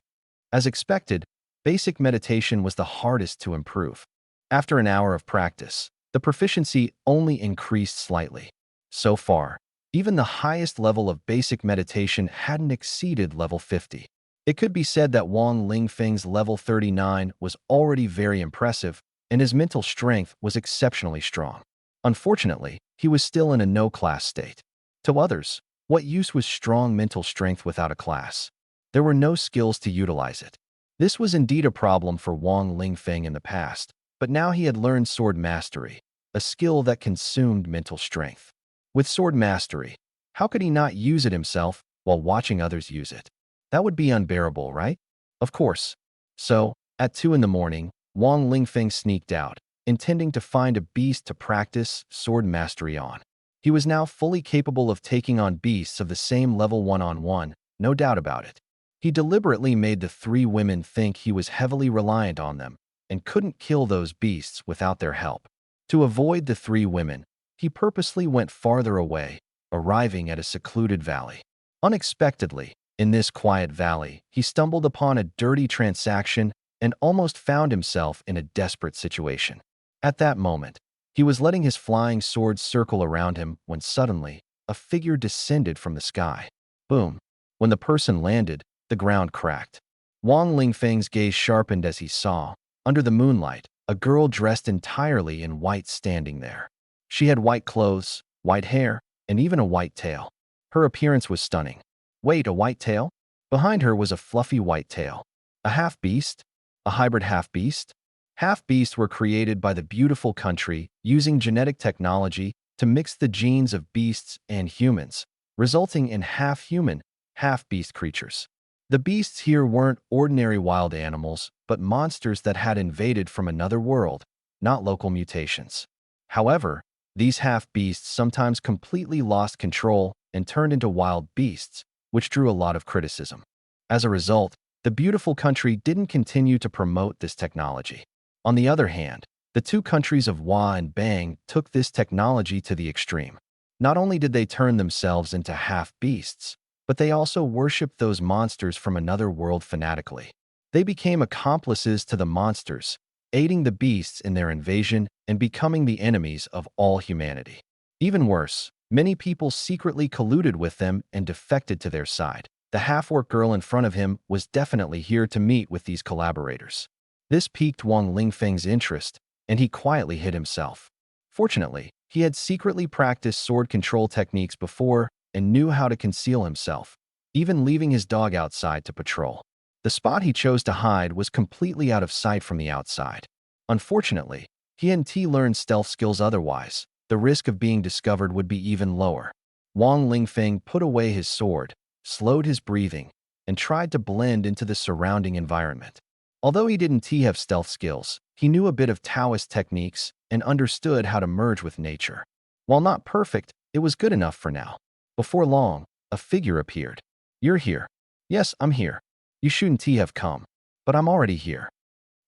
As expected, basic meditation was the hardest to improve. After an hour of practice, the proficiency only increased slightly. So far, even the highest level of basic meditation hadn't exceeded level 50. It could be said that Wang Lingfeng's level 39 was already very impressive, and his mental strength was exceptionally strong. Unfortunately, he was still in a no-class state. To others, what use was strong mental strength without a class? There were no skills to utilize it. This was indeed a problem for Wang Lingfeng in the past, but now he had learned Sword Mastery, a skill that consumed mental strength. With Sword Mastery, how could he not use it himself while watching others use it? That would be unbearable, right? Of course. So, at 2 in the morning, Wang Lingfeng sneaked out, intending to find a beast to practice sword mastery on. He was now fully capable of taking on beasts of the same level one-on-one, no doubt about it. He deliberately made the three women think he was heavily reliant on them and couldn't kill those beasts without their help. To avoid the three women, he purposely went farther away, arriving at a secluded valley. Unexpectedly, in this quiet valley, he stumbled upon a dirty transaction and almost found himself in a desperate situation. At that moment, he was letting his flying sword circle around him when suddenly, a figure descended from the sky. Boom! When the person landed, the ground cracked. Wang Lingfeng's gaze sharpened as he saw, under the moonlight, a girl dressed entirely in white standing there. She had white clothes, white hair, and even a white tail. Her appearance was stunning. Wait, a white tail? Behind her was a fluffy white tail. A half-beast? A hybrid half-beast? Half-beasts were created by the beautiful country using genetic technology to mix the genes of beasts and humans, resulting in half-human, half-beast creatures. The beasts here weren't ordinary wild animals, but monsters that had invaded from another world, not local mutations. However, these half-beasts sometimes completely lost control and turned into wild beasts, which drew a lot of criticism. As a result, the beautiful country didn't continue to promote this technology. On the other hand, the two countries of Hua and Bang took this technology to the extreme. Not only did they turn themselves into half-beasts, but they also worshipped those monsters from another world fanatically. They became accomplices to the monsters, aiding the beasts in their invasion and becoming the enemies of all humanity. Even worse, many people secretly colluded with them and defected to their side. The half-orc girl in front of him was definitely here to meet with these collaborators. This piqued Wang Lingfeng's interest, and he quietly hid himself. Fortunately, he had secretly practiced sword control techniques before and knew how to conceal himself, even leaving his dog outside to patrol. The spot he chose to hide was completely out of sight from the outside. Unfortunately, he hadn't learned stealth skills otherwise. The risk of being discovered would be even lower. Wang Lingfeng put away his sword, slowed his breathing, and tried to blend into the surrounding environment. Although he didn't have stealth skills, he knew a bit of Taoist techniques and understood how to merge with nature. While not perfect, it was good enough for now. Before long, a figure appeared. "You're here." "Yes, I'm here. You shouldn't have come. But I'm already here."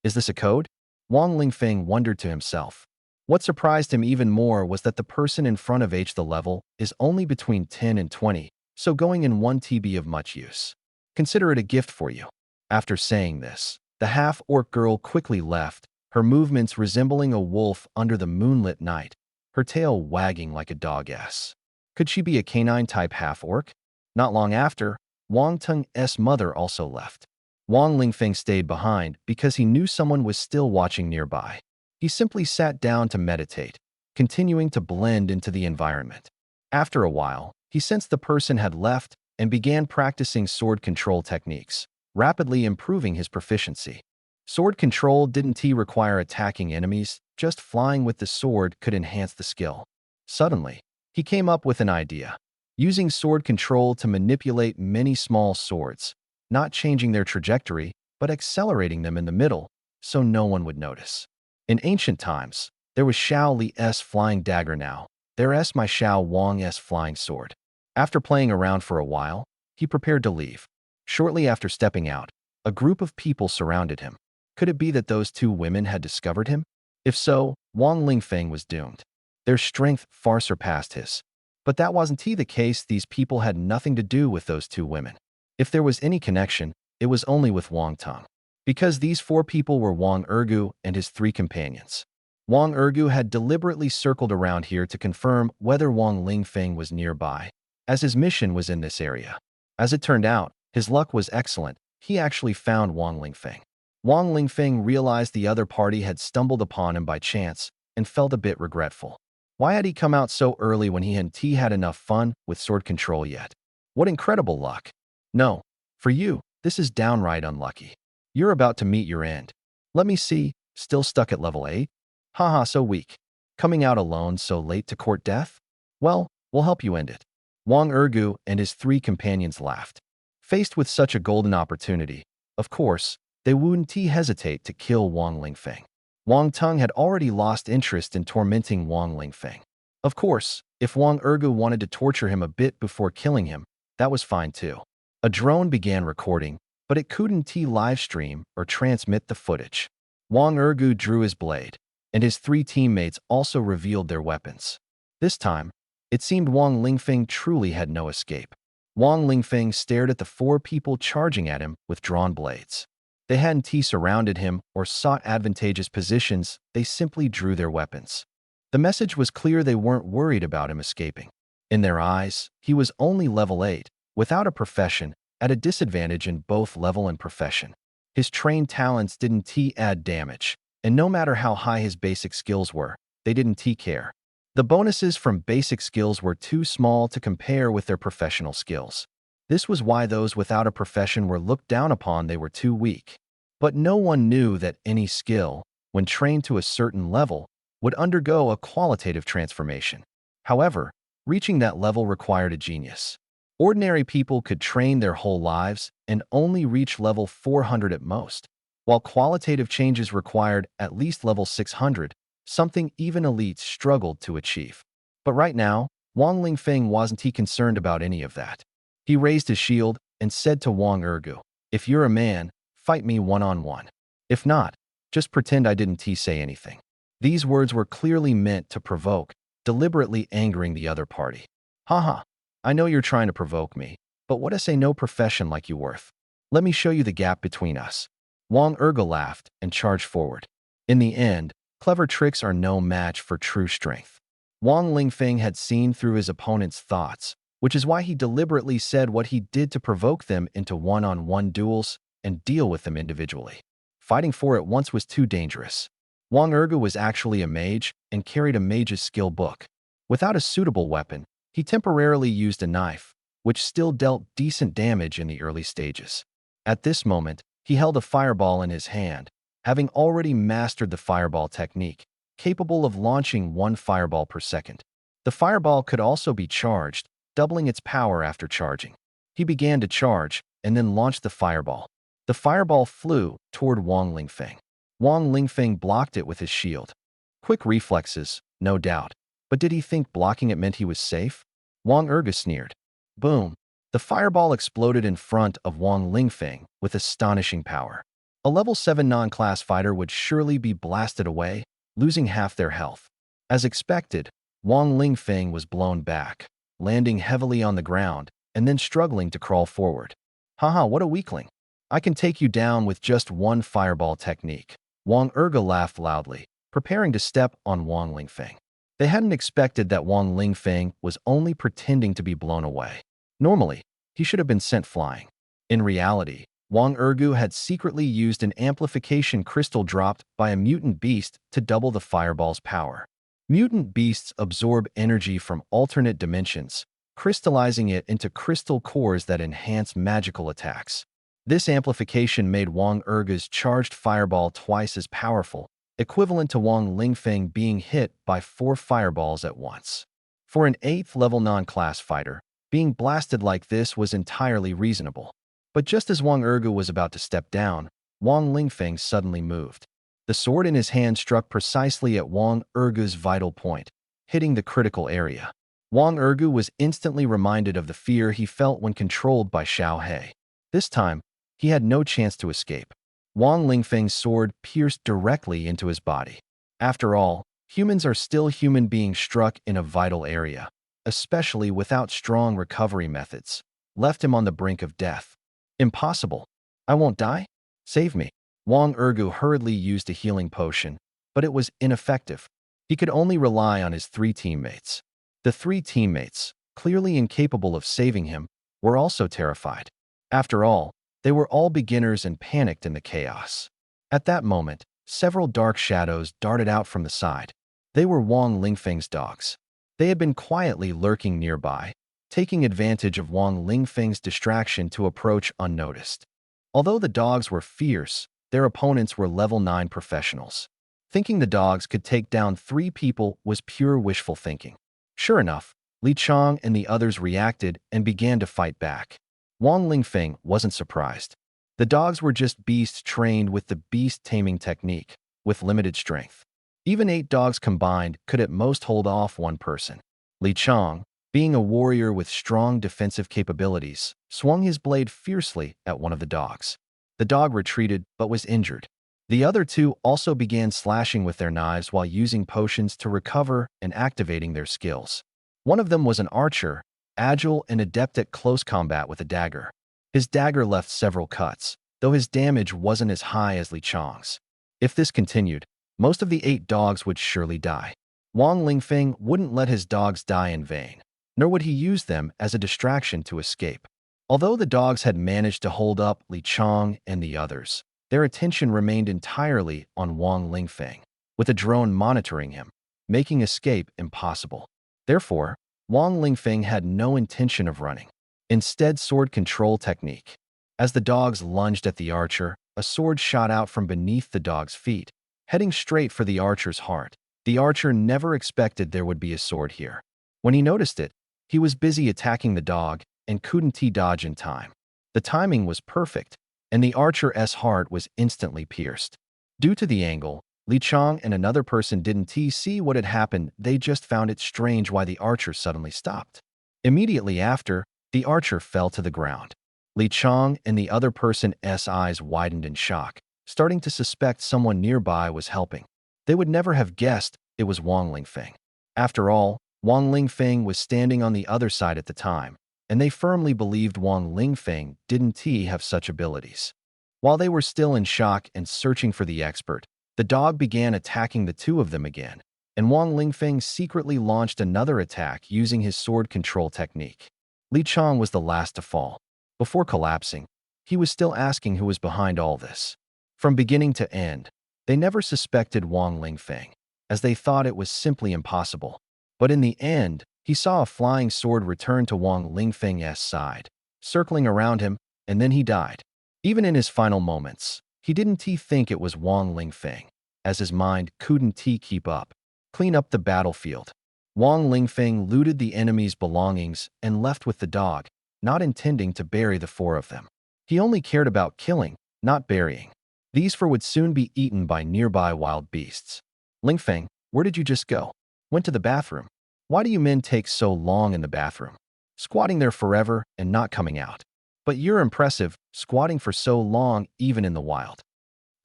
"Is this a code?" Wang Lingfeng wondered to himself. What surprised him even more was that the person in front of the level is only between 10 and 20, so going in 1 be of much use. Consider it a gift for you. After saying this, the half-orc girl quickly left, her movements resembling a wolf under the moonlit night, her tail wagging like a dog-ass. Could she be a canine-type half-orc? Not long after, Wang Teng's mother also left. Wang Lingfeng stayed behind because he knew someone was still watching nearby. He simply sat down to meditate, continuing to blend into the environment. After a while, he sensed the person had left and began practicing sword control techniques, rapidly improving his proficiency. Sword control didn't require attacking enemies, just flying with the sword could enhance the skill. Suddenly, he came up with an idea, using sword control to manipulate many small swords, not changing their trajectory, but accelerating them in the middle, so no one would notice. In ancient times, there was Xiao Li's flying dagger now, there's my Xiao Wang's flying sword. After playing around for a while, he prepared to leave. Shortly after stepping out, a group of people surrounded him. Could it be that those two women had discovered him? If so, Wang Lingfeng was doomed. Their strength far surpassed his. But that wasn't the case. These people had nothing to do with those two women. If there was any connection, it was only with Wang Teng. Because these 4 people were Wang Ergu and his 3 companions. Wang Ergu had deliberately circled around here to confirm whether Wang Lingfeng was nearby, as his mission was in this area. As it turned out, his luck was excellent. He actually found Wang Lingfeng. Wang Lingfeng realized the other party had stumbled upon him by chance and felt a bit regretful. Why had he come out so early when he hadn't had enough fun with sword control yet? What incredible luck! No, for you, this is downright unlucky. You're about to meet your end. Let me see, still stuck at level 8? Haha, so weak. Coming out alone so late to court death? Well, we'll help you end it. Wang Ergu and his 3 companions laughed. Faced with such a golden opportunity, Of course, they wouldn't hesitate to kill Wang Lingfeng. Wang Tung had already lost interest in tormenting Wang Lingfeng. Of course, if Wang Ergu wanted to torture him a bit before killing him, that was fine too. A drone began recording, but it couldn't live stream or transmit the footage. Wang Ergu drew his blade, and his three teammates also revealed their weapons. This time, it seemed Wang Lingfeng truly had no escape. Wang Lingfeng stared at the four people charging at him with drawn blades. They hadn't surrounded him or sought advantageous positions, they simply drew their weapons. The message was clear, they weren't worried about him escaping. In their eyes, he was only level 8, without a profession, at a disadvantage in both level and profession. His trained talents didn't add damage, and no matter how high his basic skills were, they didn't care. The bonuses from basic skills were too small to compare with their professional skills. This was why those without a profession were looked down upon, they were too weak. But no one knew that any skill, when trained to a certain level, would undergo a qualitative transformation. However, reaching that level required a genius. Ordinary people could train their whole lives and only reach level 400 at most, while qualitative changes required at least level 600, something even elites struggled to achieve. But right now, Wang Lingfeng wasn't concerned about any of that. He raised his shield and said to Wang Ergu, "If you're a man, fight me one-on-one. If not, just pretend I didn't say anything." These words were clearly meant to provoke, deliberately angering the other party. "Haha, I know you're trying to provoke me, but what is no profession like you worth? Let me show you the gap between us." Wang Ergu laughed and charged forward. In the end, clever tricks are no match for true strength. Wang Lingfeng had seen through his opponent's thoughts, which is why he deliberately said what he did to provoke them into one-on-one duels and deal with them individually. Fighting four at once was too dangerous. Wang Ergu was actually a mage and carried a mage's skill book. Without a suitable weapon, he temporarily used a knife, which still dealt decent damage in the early stages. At this moment, he held a fireball in his hand, having already mastered the fireball technique, capable of launching one fireball per second. The fireball could also be charged, doubling its power after charging. He began to charge, and then launched the fireball. The fireball flew toward Wang Lingfeng. Wang Lingfeng blocked it with his shield. Quick reflexes, no doubt. But did he think blocking it meant he was safe? Wang Ergu sneered. Boom! The fireball exploded in front of Wang Lingfeng with astonishing power. A level 7 non-class fighter would surely be blasted away, losing half their health. As expected, Wang Lingfeng was blown back, landing heavily on the ground and then struggling to crawl forward. Haha, what a weakling. I can take you down with just one fireball technique. Wang Ergu laughed loudly, preparing to step on Wang Lingfeng. They hadn't expected that Wang Lingfeng was only pretending to be blown away. Normally, he should have been sent flying. In reality, Wang Ergu had secretly used an amplification crystal dropped by a mutant beast to double the fireball's power. Mutant beasts absorb energy from alternate dimensions, crystallizing it into crystal cores that enhance magical attacks. This amplification made Wang Ergu's charged fireball twice as powerful, equivalent to Wang Lingfeng being hit by 4 fireballs at once. For an 8th level non-class fighter, being blasted like this was entirely reasonable. But just as Wang Ergu was about to step down, Wang Lingfeng suddenly moved. The sword in his hand struck precisely at Wang Ergu's vital point, hitting the critical area. Wang Ergu was instantly reminded of the fear he felt when controlled by Xiao He. This time, he had no chance to escape. Wang Lingfeng's sword pierced directly into his body. After all, humans are still human beings struck in a vital area, especially without strong recovery methods, left him on the brink of death. Impossible. I won't die? Save me. Wang Ergu hurriedly used a healing potion, but it was ineffective. He could only rely on his 3 teammates. The 3 teammates, clearly incapable of saving him, were also terrified. After all, they were all beginners and panicked in the chaos. At that moment, several dark shadows darted out from the side. They were Wang Lingfeng's dogs. They had been quietly lurking nearby, taking advantage of Wang Lingfeng's distraction to approach unnoticed. Although the dogs were fierce, their opponents were level 9 professionals. Thinking the dogs could take down 3 people was pure wishful thinking. Sure enough, Li Chong and the others reacted and began to fight back. Wang Lingfeng wasn't surprised. The dogs were just beasts trained with the beast-taming technique, with limited strength. Even 8 dogs combined could at most hold off one person. Li Chong, being a warrior with strong defensive capabilities, swung his blade fiercely at one of the dogs. The dog retreated but was injured. The other 2 also began slashing with their knives while using potions to recover and activating their skills. One of them was an archer, agile and adept at close combat with a dagger. His dagger left several cuts, though his damage wasn't as high as Li Chong's. If this continued, most of the 8 dogs would surely die. Wang Lingfeng wouldn't let his dogs die in vain, nor would he use them as a distraction to escape. Although the dogs had managed to hold up Li Chong and the others, their attention remained entirely on Wang Lingfeng, with a drone monitoring him, making escape impossible. Therefore, Wang Lingfeng had no intention of running. Instead, sword control technique. As the dogs lunged at the archer, a sword shot out from beneath the dog's feet, heading straight for the archer's heart. The archer never expected there would be a sword here. When he noticed it, he was busy attacking the dog and couldn't dodge in time. The timing was perfect, and the archer's heart was instantly pierced. Due to the angle, Li Chong and another person didn't see what had happened. They just found it strange why the archer suddenly stopped. Immediately after, the archer fell to the ground. Li Chong and the other person's eyes widened in shock, starting to suspect someone nearby was helping. They would never have guessed it was Wang Lingfeng. After all, Wang Lingfeng was standing on the other side at the time, and they firmly believed Wang Lingfeng didn't have such abilities. While they were still in shock and searching for the expert, the dog began attacking the 2 of them again, and Wang Lingfeng secretly launched another attack using his sword control technique. Li Chong was the last to fall. Before collapsing, he was still asking who was behind all this. From beginning to end, they never suspected Wang Lingfeng, as they thought it was simply impossible. But in the end, he saw a flying sword return to Wang Lingfeng's side, circling around him, and then he died. Even in his final moments, he didn't think it was Wang Lingfeng, as his mind couldn't keep up. Clean up the battlefield. Wang Lingfeng looted the enemy's belongings and left with the dog, not intending to bury the 4 of them. He only cared about killing, not burying. These 4 would soon be eaten by nearby wild beasts. Lingfeng, where did you just go? Went to the bathroom. Why do you men take so long in the bathroom? Squatting there forever and not coming out. But you're impressive, squatting for so long even in the wild.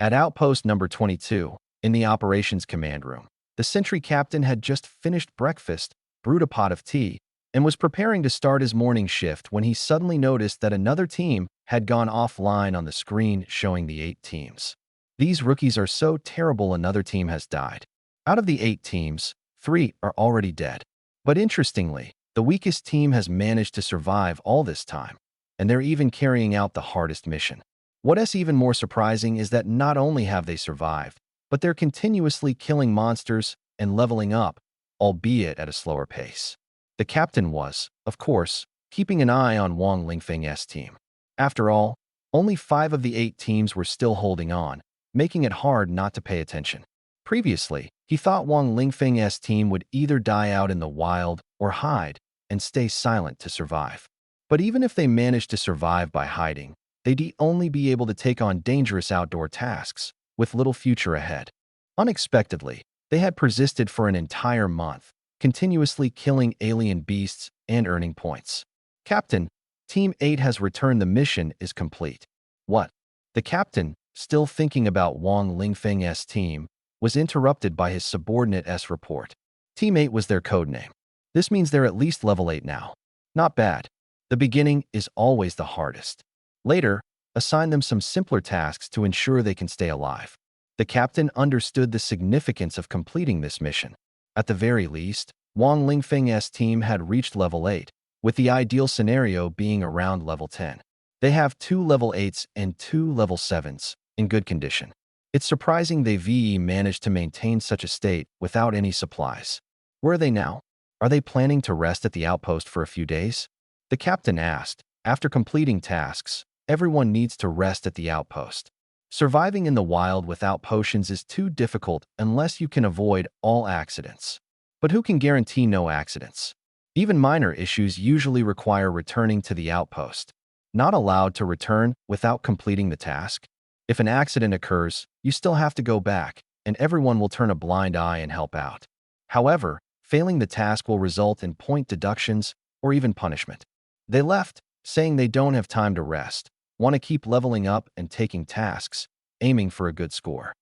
At outpost number 22, in the operations command room, the sentry captain had just finished breakfast, brewed a pot of tea, and was preparing to start his morning shift when he suddenly noticed that another team had gone offline on the screen showing the 8 teams. These rookies are so terrible, another team has died. Out of the 8 teams, 3 are already dead. But interestingly, the weakest team has managed to survive all this time, and they're even carrying out the hardest mission. What's even more surprising is that not only have they survived, but they're continuously killing monsters and leveling up, albeit at a slower pace. The captain was, of course, keeping an eye on Wang Lingfeng's team. After all, only 5 of the 8 teams were still holding on, making it hard not to pay attention. Previously, he thought Wang Lingfeng's team would either die out in the wild or hide and stay silent to survive. But even if they managed to survive by hiding, they'd only be able to take on dangerous outdoor tasks, with little future ahead. Unexpectedly, they had persisted for an entire month, continuously killing alien beasts and earning points. Captain, Team 8 has returned. The mission is complete. What? The captain, still thinking about Wang Lingfeng's team, was interrupted by his subordinate's report. Team 8 was their code name. This means they're at least level 8 now. Not bad. The beginning is always the hardest. Later, assign them some simpler tasks to ensure they can stay alive. The captain understood the significance of completing this mission. At the very least, Wang Lingfeng's team had reached level 8, with the ideal scenario being around level 10. They have 2 level 8s and 2 level 7s, in good condition. It's surprising they managed to maintain such a state without any supplies. Where are they now? Are they planning to rest at the outpost for a few days? The captain asked. After completing tasks, everyone needs to rest at the outpost. Surviving in the wild without potions is too difficult unless you can avoid all accidents. But who can guarantee no accidents? Even minor issues usually require returning to the outpost. not allowed to return without completing the task. If an accident occurs, you still have to go back, and everyone will turn a blind eye and help out. However, failing the task will result in point deductions or even punishment. They left, saying they don't have time to rest, want to keep leveling up and taking tasks, aiming for a good score.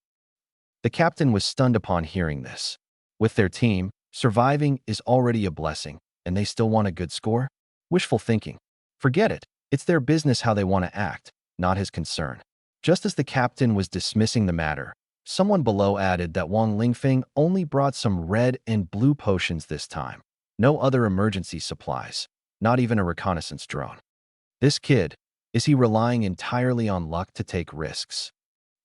The captain was stunned upon hearing this. With their team, surviving is already a blessing, and they still want a good score? Wishful thinking. Forget it. It's their business how they want to act, not his concern. Just as the captain was dismissing the matter, someone below added that Wang Lingfeng only brought some red and blue potions this time. No other emergency supplies, not even a reconnaissance drone. This kid, is he relying entirely on luck to take risks?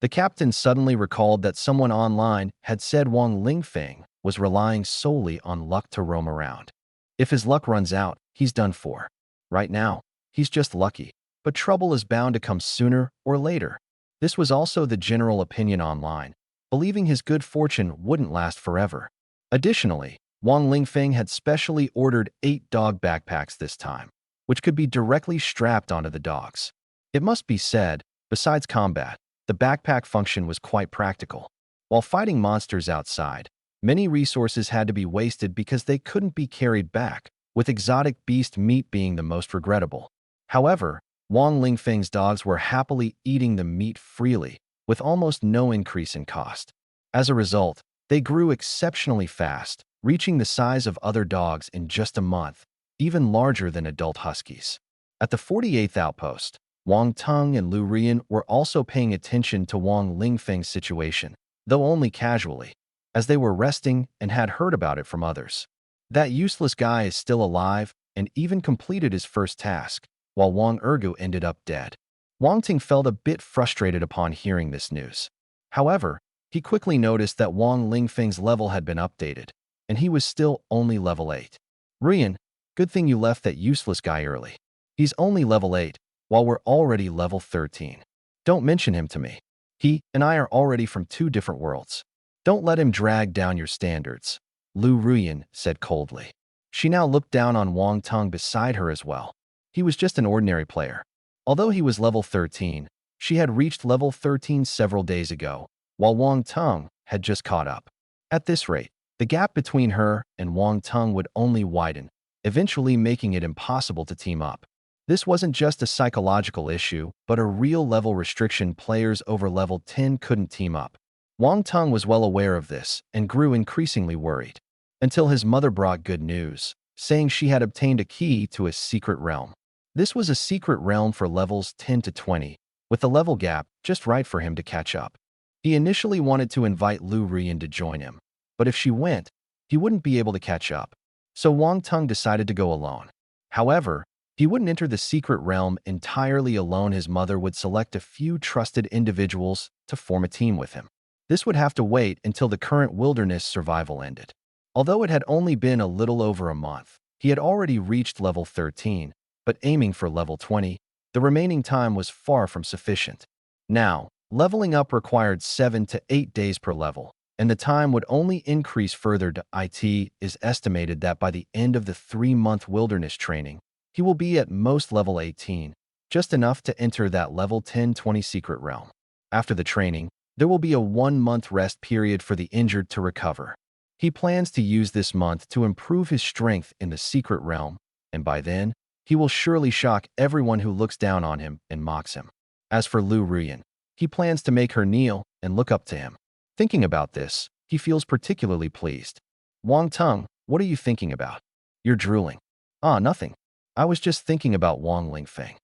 The captain suddenly recalled that someone online had said Wang Lingfeng was relying solely on luck to roam around. If his luck runs out, he's done for. Right now, he's just lucky, but trouble is bound to come sooner or later. This was also the general opinion online, believing his good fortune wouldn't last forever. Additionally, Wang Lingfeng had specially ordered 8 dog backpacks this time, which could be directly strapped onto the dogs. It must be said, besides combat, the backpack function was quite practical. While fighting monsters outside, many resources had to be wasted because they couldn't be carried back, with exotic beast meat being the most regrettable. However, Wang Lingfeng's dogs were happily eating the meat freely, with almost no increase in cost. As a result, they grew exceptionally fast, reaching the size of other dogs in just a month, even larger than adult huskies. At the 48th outpost, Wang Teng and Lu Rian were also paying attention to Wang Lingfeng's situation, though only casually, as they were resting and had heard about it from others. That useless guy is still alive and even completed his first task, while Wang Ergu ended up dead. Wang Ting felt a bit frustrated upon hearing this news. However, he quickly noticed that Wang Lingfeng's level had been updated, and he was still only level 8. Rian, good thing you left that useless guy early. He's only level 8, while we're already level 13. Don't mention him to me. He and I are already from 2 different worlds. Don't let him drag down your standards, Lu Ruyan said coldly. She now looked down on Wang Teng beside her as well. He was just an ordinary player. Although he was level 13, she had reached level 13 several days ago, while Wang Teng had just caught up. At this rate, the gap between her and Wang Teng would only widen, eventually making it impossible to team up. This wasn't just a psychological issue, but a real level restriction. Players over level 10 couldn't team up. Wang Teng was well aware of this and grew increasingly worried, until his mother brought good news, saying she had obtained a key to a secret realm. This was a secret realm for levels 10 to 20, with the level gap just right for him to catch up. He initially wanted to invite Lu Rian to join him, but if she went, he wouldn't be able to catch up. So Wang Teng decided to go alone. However, he wouldn't enter the secret realm entirely alone. His mother would select a few trusted individuals to form a team with him. This would have to wait until the current wilderness survival ended. Although it had only been a little over a month, he had already reached level 13, but aiming for level 20, the remaining time was far from sufficient. Now, leveling up required 7 to 8 days per level, and the time would only increase further. It is estimated that by the end of the 3-month wilderness training, he will be at most level 18, just enough to enter that level 10-20 secret realm. After the training, there will be a 1-month rest period for the injured to recover. He plans to use this month to improve his strength in the secret realm, and by then, he will surely shock everyone who looks down on him and mocks him. As for Lu Rian, he plans to make her kneel and look up to him. Thinking about this, he feels particularly pleased. Wang Teng, what are you thinking about? You're drooling. Ah, nothing. I was just thinking about Wang Lingfeng.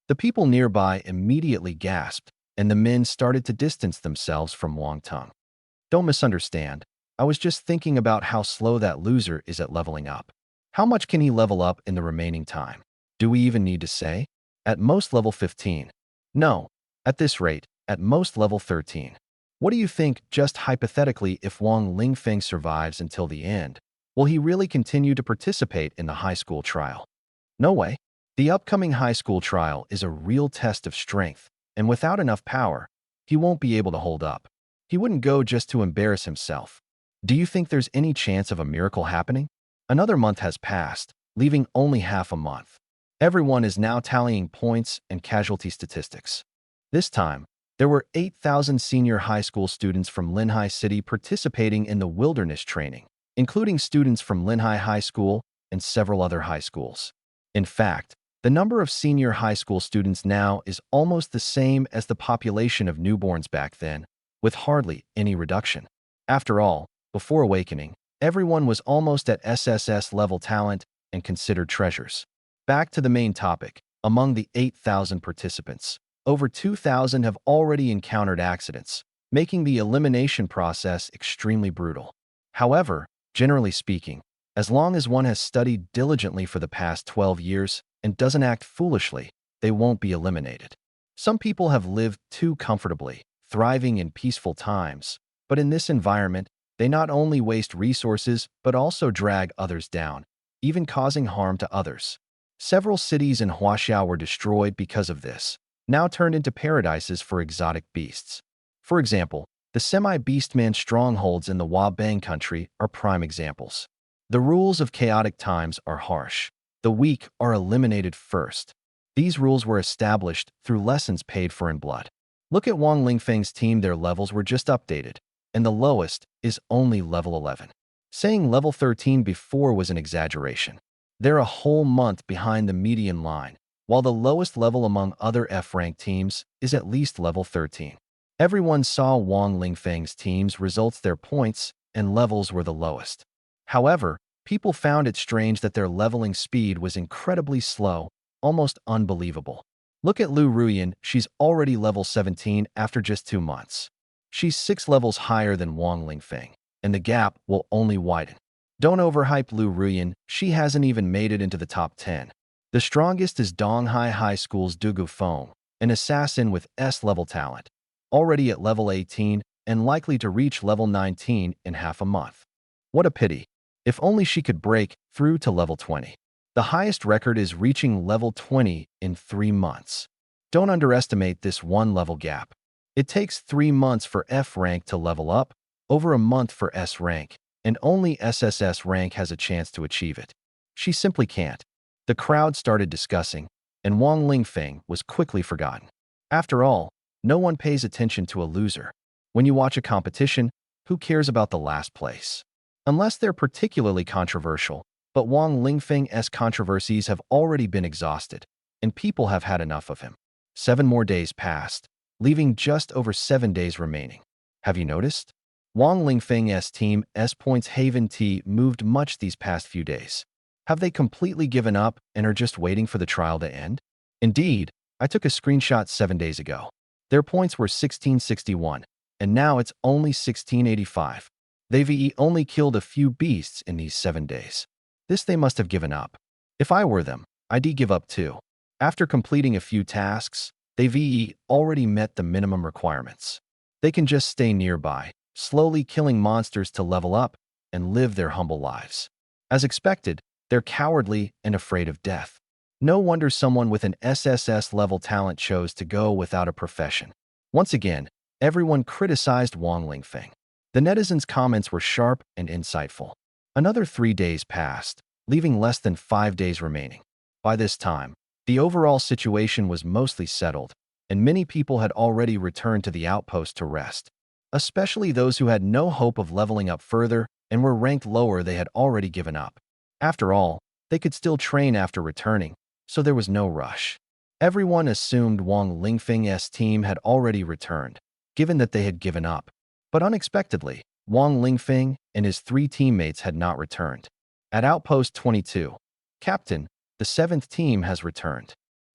The people nearby immediately gasped, and the men started to distance themselves from Wang Teng. Don't misunderstand. I was just thinking about how slow that loser is at leveling up. How much can he level up in the remaining time? Do we even need to say? At most level 15. No. At this rate, at most level 13. What do you think, just hypothetically, if Wang Lingfeng survives until the end? Will he really continue to participate in the high school trial? No way. The upcoming high school trial is a real test of strength, and without enough power, he won't be able to hold up. He wouldn't go just to embarrass himself. Do you think there's any chance of a miracle happening? Another month has passed, leaving only half a month. Everyone is now tallying points and casualty statistics. This time, there were 8,000 senior high school students from Linhai City participating in the wilderness training, including students from Linhai High School and several other high schools. In fact, the number of senior high school students now is almost the same as the population of newborns back then, with hardly any reduction. After all, before awakening, everyone was almost at SSS level talent and considered treasures. Back to the main topic. Among the 8,000 participants, over 2,000 have already encountered accidents, making the elimination process extremely brutal. However, generally speaking, as long as one has studied diligently for the past 12 years and doesn't act foolishly, they won't be eliminated. Some people have lived too comfortably, thriving in peaceful times, but in this environment, they not only waste resources but also drag others down, even causing harm to others. Several cities in Huaxiao were destroyed because of this, now turned into paradises for exotic beasts. For example, the semi-beastman strongholds in the Wabang country are prime examples. The rules of chaotic times are harsh. The weak are eliminated first. These rules were established through lessons paid for in blood. Look at Wang Lingfeng's team. Their levels were just updated, and the lowest is only level 11. Saying level 13 before was an exaggeration. They're a whole month behind the median line, while the lowest level among other F-rank teams is at least level 13. Everyone saw Wang Lingfeng's team's results. Their points and levels were the lowest. However, people found it strange that their leveling speed was incredibly slow, almost unbelievable. Look at Lu Ruyan. She's already level 17 after just 2 months. She's 6 levels higher than Wang Lingfeng, and the gap will only widen. Don't overhype Lu Ruyan. She hasn't even made it into the top 10. The strongest is Donghai High School's Dugu Feng, an assassin with S-level talent, already at level 18 and likely to reach level 19 in half a month. What a pity. If only she could break through to level 20. The highest record is reaching level 20 in 3 months. Don't underestimate this one-level gap. It takes 3 months for F rank to level up, over a month for S rank, and only SSS rank has a chance to achieve it. She simply can't. The crowd started discussing, and Wang Lingfeng was quickly forgotten. After all, no one pays attention to a loser. When you watch a competition, who cares about the last place? Unless they're particularly controversial, but Wang Lingfeng's controversies have already been exhausted, and people have had enough of him. 7 more days passed, leaving just over 7 days remaining. Have you noticed? Wang Lingfeng's team S Points Haven T moved much these past few days. Have they completely given up and are just waiting for the trial to end? Indeed, I took a screenshot 7 days ago. Their points were 1661, and now it's only 1685. They've only killed a few beasts in these 7 days. This they must have given up. If I were them, I'd give up too. After completing a few tasks, they've already met the minimum requirements. They can just stay nearby, slowly killing monsters to level up and live their humble lives. As expected, they're cowardly and afraid of death. No wonder someone with an SSS-level talent chose to go without a profession. Once again, everyone criticized Wang Lingfeng. The netizens' comments were sharp and insightful. Another 3 days passed, leaving less than 5 days remaining. By this time, the overall situation was mostly settled, and many people had already returned to the outpost to rest. Especially those who had no hope of leveling up further and were ranked lower. They had already given up. After all, they could still train after returning, so there was no rush. Everyone assumed Wang Lingfeng's team had already returned, given that they had given up. But unexpectedly, Wang Lingfeng and his 3 teammates had not returned. At Outpost 22, Captain, the 7th team has returned.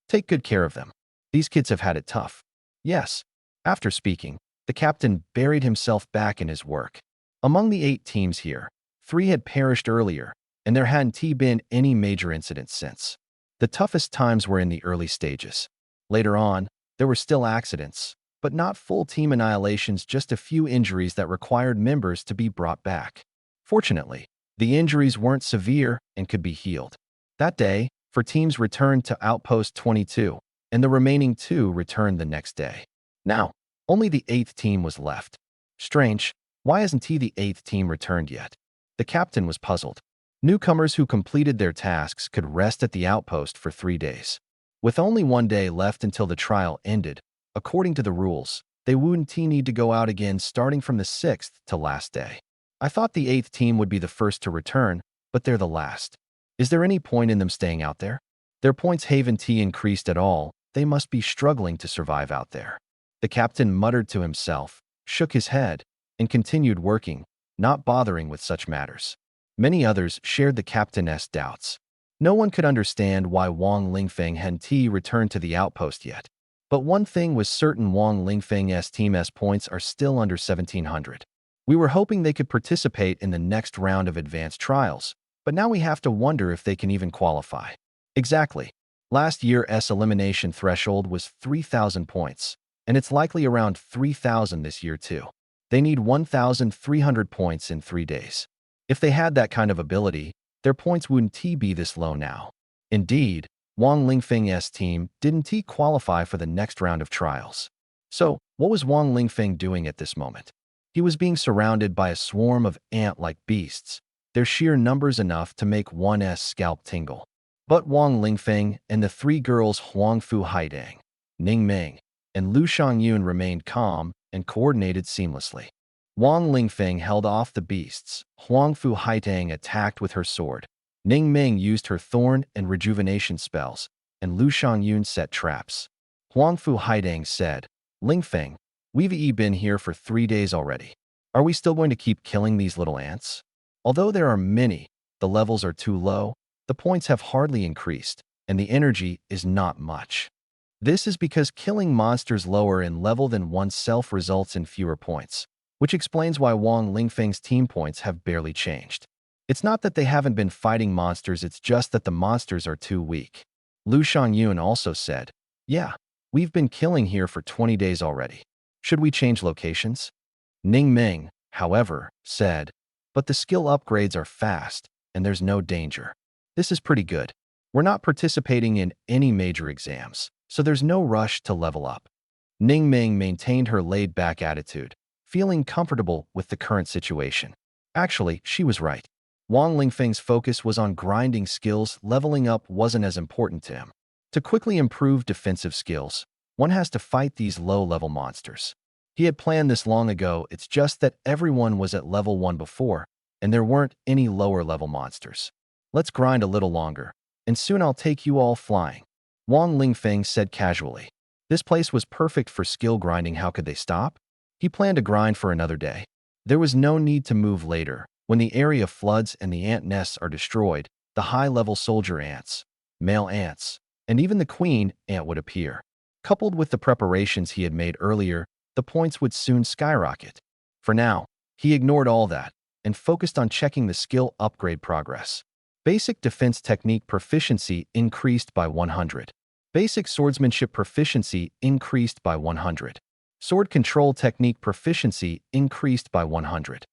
Take good care of them. These kids have had it tough. Yes. After speaking, the captain buried himself back in his work. Among the 8 teams here, 3 had perished earlier, and there hadn't been any major incidents since. The toughest times were in the early stages. Later on, there were still accidents, but not full team annihilations, just a few injuries that required members to be brought back. Fortunately, the injuries weren't severe and could be healed. That day, 4 teams returned to Outpost 22, and the remaining 2 returned the next day. Now, only the 8th team was left. Strange, why hasn't the 8th team returned yet? The captain was puzzled. Newcomers who completed their tasks could rest at the outpost for 3 days. With only 1 day left until the trial ended, according to the rules, they wouldn't need to go out again starting from the 6th to last day. I thought the 8th team would be the first to return, but they're the last. Is there any point in them staying out there? Their points haven't increased at all. They must be struggling to survive out there. The captain muttered to himself, shook his head, and continued working, not bothering with such matters. Many others shared the captain's doubts. No one could understand why Wang Lingfeng hadn't returned to the outpost yet. But one thing was certain: Wang Lingfeng's team's points are still under 1700. We were hoping they could participate in the next round of advanced trials, but now we have to wonder if they can even qualify. Exactly. Last year's elimination threshold was 3,000 points, and it's likely around 3,000 this year too. They need 1,300 points in 3 days. If they had that kind of ability, their points wouldn't be this low now. Indeed, Wang Lingfeng's team didn't qualify for the next round of trials. So, what was Wang Lingfeng doing at this moment? He was being surrounded by a swarm of ant-like beasts, their sheer numbers enough to make one's scalp tingle. But Wang Lingfeng and the 3 girls Huangfu Haidang, Ning Ming, and Lu Shangyun remained calm and coordinated seamlessly. Wang Lingfeng held off the beasts. Huangfu Haidang attacked with her sword. Ning Ming used her thorn and rejuvenation spells, and Lu Shangyun set traps. Huangfu Haidang said, Lingfeng, we've been here for 3 days already. Are we still going to keep killing these little ants? Although there are many, the levels are too low, the points have hardly increased, and the energy is not much. This is because killing monsters lower in level than oneself results in fewer points, which explains why Wang Lingfeng's team points have barely changed. It's not that they haven't been fighting monsters, it's just that the monsters are too weak. Lu Shangyun also said, yeah, we've been killing here for 20 days already. Should we change locations? Ning Ming, however, said, but the skill upgrades are fast, and there's no danger. This is pretty good. We're not participating in any major exams, so there's no rush to level up. Ning Ming maintained her laid-back attitude, feeling comfortable with the current situation. Actually, she was right. Wang Lingfeng's focus was on grinding skills. Leveling up wasn't as important to him. To quickly improve defensive skills, one has to fight these low-level monsters. He had planned this long ago, it's just that everyone was at level 1 before, and there weren't any lower-level monsters. Let's grind a little longer, and soon I'll take you all flying, Wang Lingfeng said casually. This place was perfect for skill grinding. How could they stop? He planned to grind for another day. There was no need to move later. When the area floods and the ant nests are destroyed, the high-level soldier ants, male ants, and even the queen ant would appear. Coupled with the preparations he had made earlier, the points would soon skyrocket. For now, he ignored all that and focused on checking the skill upgrade progress. Basic defense technique proficiency increased by 100. Basic swordsmanship proficiency increased by 100. Sword control technique proficiency increased by 100.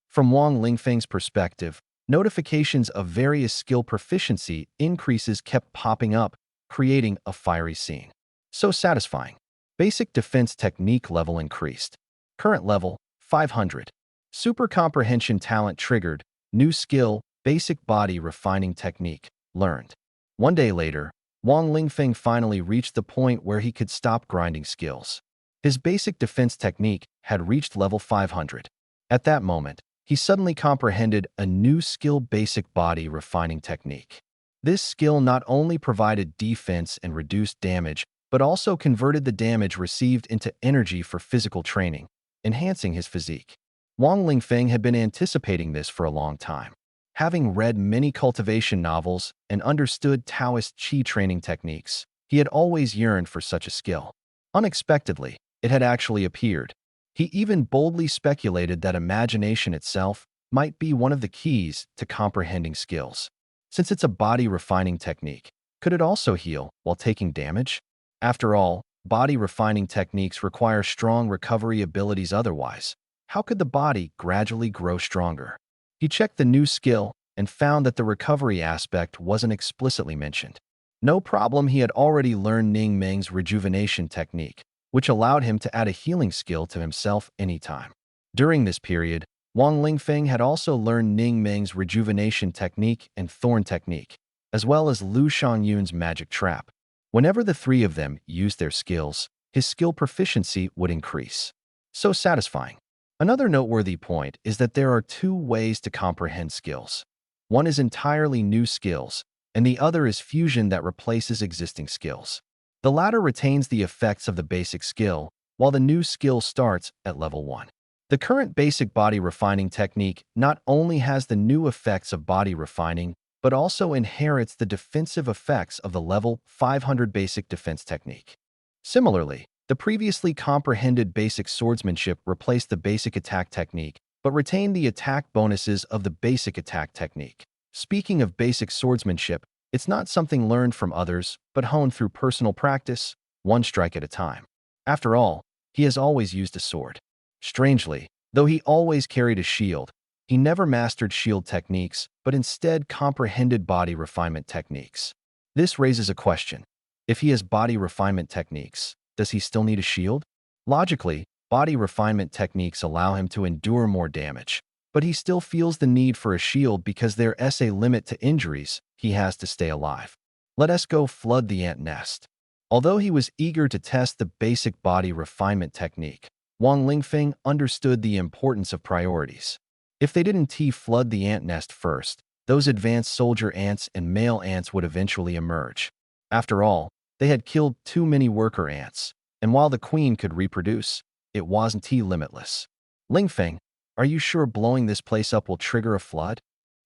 From Wang Lingfeng's perspective, notifications of various skill proficiency increases kept popping up, creating a fiery scene. So satisfying. Basic defense technique level increased. Current level, 500. Super Comprehension talent triggered. New skill, basic body refining technique, learned. 1 day later, Wang Lingfeng finally reached the point where he could stop grinding skills. His basic defense technique had reached level 500. At that moment, he suddenly comprehended a new skill, basic body refining technique. This skill not only provided defense and reduced damage, but also converted the damage received into energy for physical training, enhancing his physique. Wang Lingfeng had been anticipating this for a long time. Having read many cultivation novels and understood Taoist Qi training techniques, he had always yearned for such a skill. Unexpectedly, it had actually appeared. He even boldly speculated that imagination itself might be one of the keys to comprehending skills. Since it's a body refining technique, could it also heal while taking damage? After all, body refining techniques require strong recovery abilities. Otherwise, how could the body gradually grow stronger? He checked the new skill and found that the recovery aspect wasn't explicitly mentioned. No problem, he had already learned Ning Ming's rejuvenation technique, which allowed him to add a healing skill to himself anytime. During this period, Wang Lingfeng had also learned Ning Ming's rejuvenation technique and thorn technique, as well as Lu Shangyun's magic trap. Whenever the three of them used their skills, his skill proficiency would increase. So satisfying. Another noteworthy point is that there are two ways to comprehend skills. One is entirely new skills, and the other is fusion that replaces existing skills. The latter retains the effects of the basic skill, while the new skill starts at level 1. The current basic body refining technique not only has the new effects of body refining, but also inherits the defensive effects of the level 500 basic defense technique. Similarly, the previously comprehended basic swordsmanship replaced the basic attack technique, but retained the attack bonuses of the basic attack technique. Speaking of basic swordsmanship, it's not something learned from others, but honed through personal practice, one strike at a time. After all, he has always used a sword. Strangely, though he always carried a shield, he never mastered shield techniques, but instead comprehended body refinement techniques. This raises a question. If he has body refinement techniques, does he still need a shield? Logically, body refinement techniques allow him to endure more damage, but he still feels the need for a shield because there's a limit to injuries he has to stay alive. Let us go flood the ant nest. Although he was eager to test the basic body refinement technique, Wang Lingfeng understood the importance of priorities. If they didn't flood the ant nest first, those advanced soldier ants and male ants would eventually emerge. After all, they had killed too many worker ants, and while the queen could reproduce, it wasn't limitless. Lingfeng, are you sure blowing this place up will trigger a flood?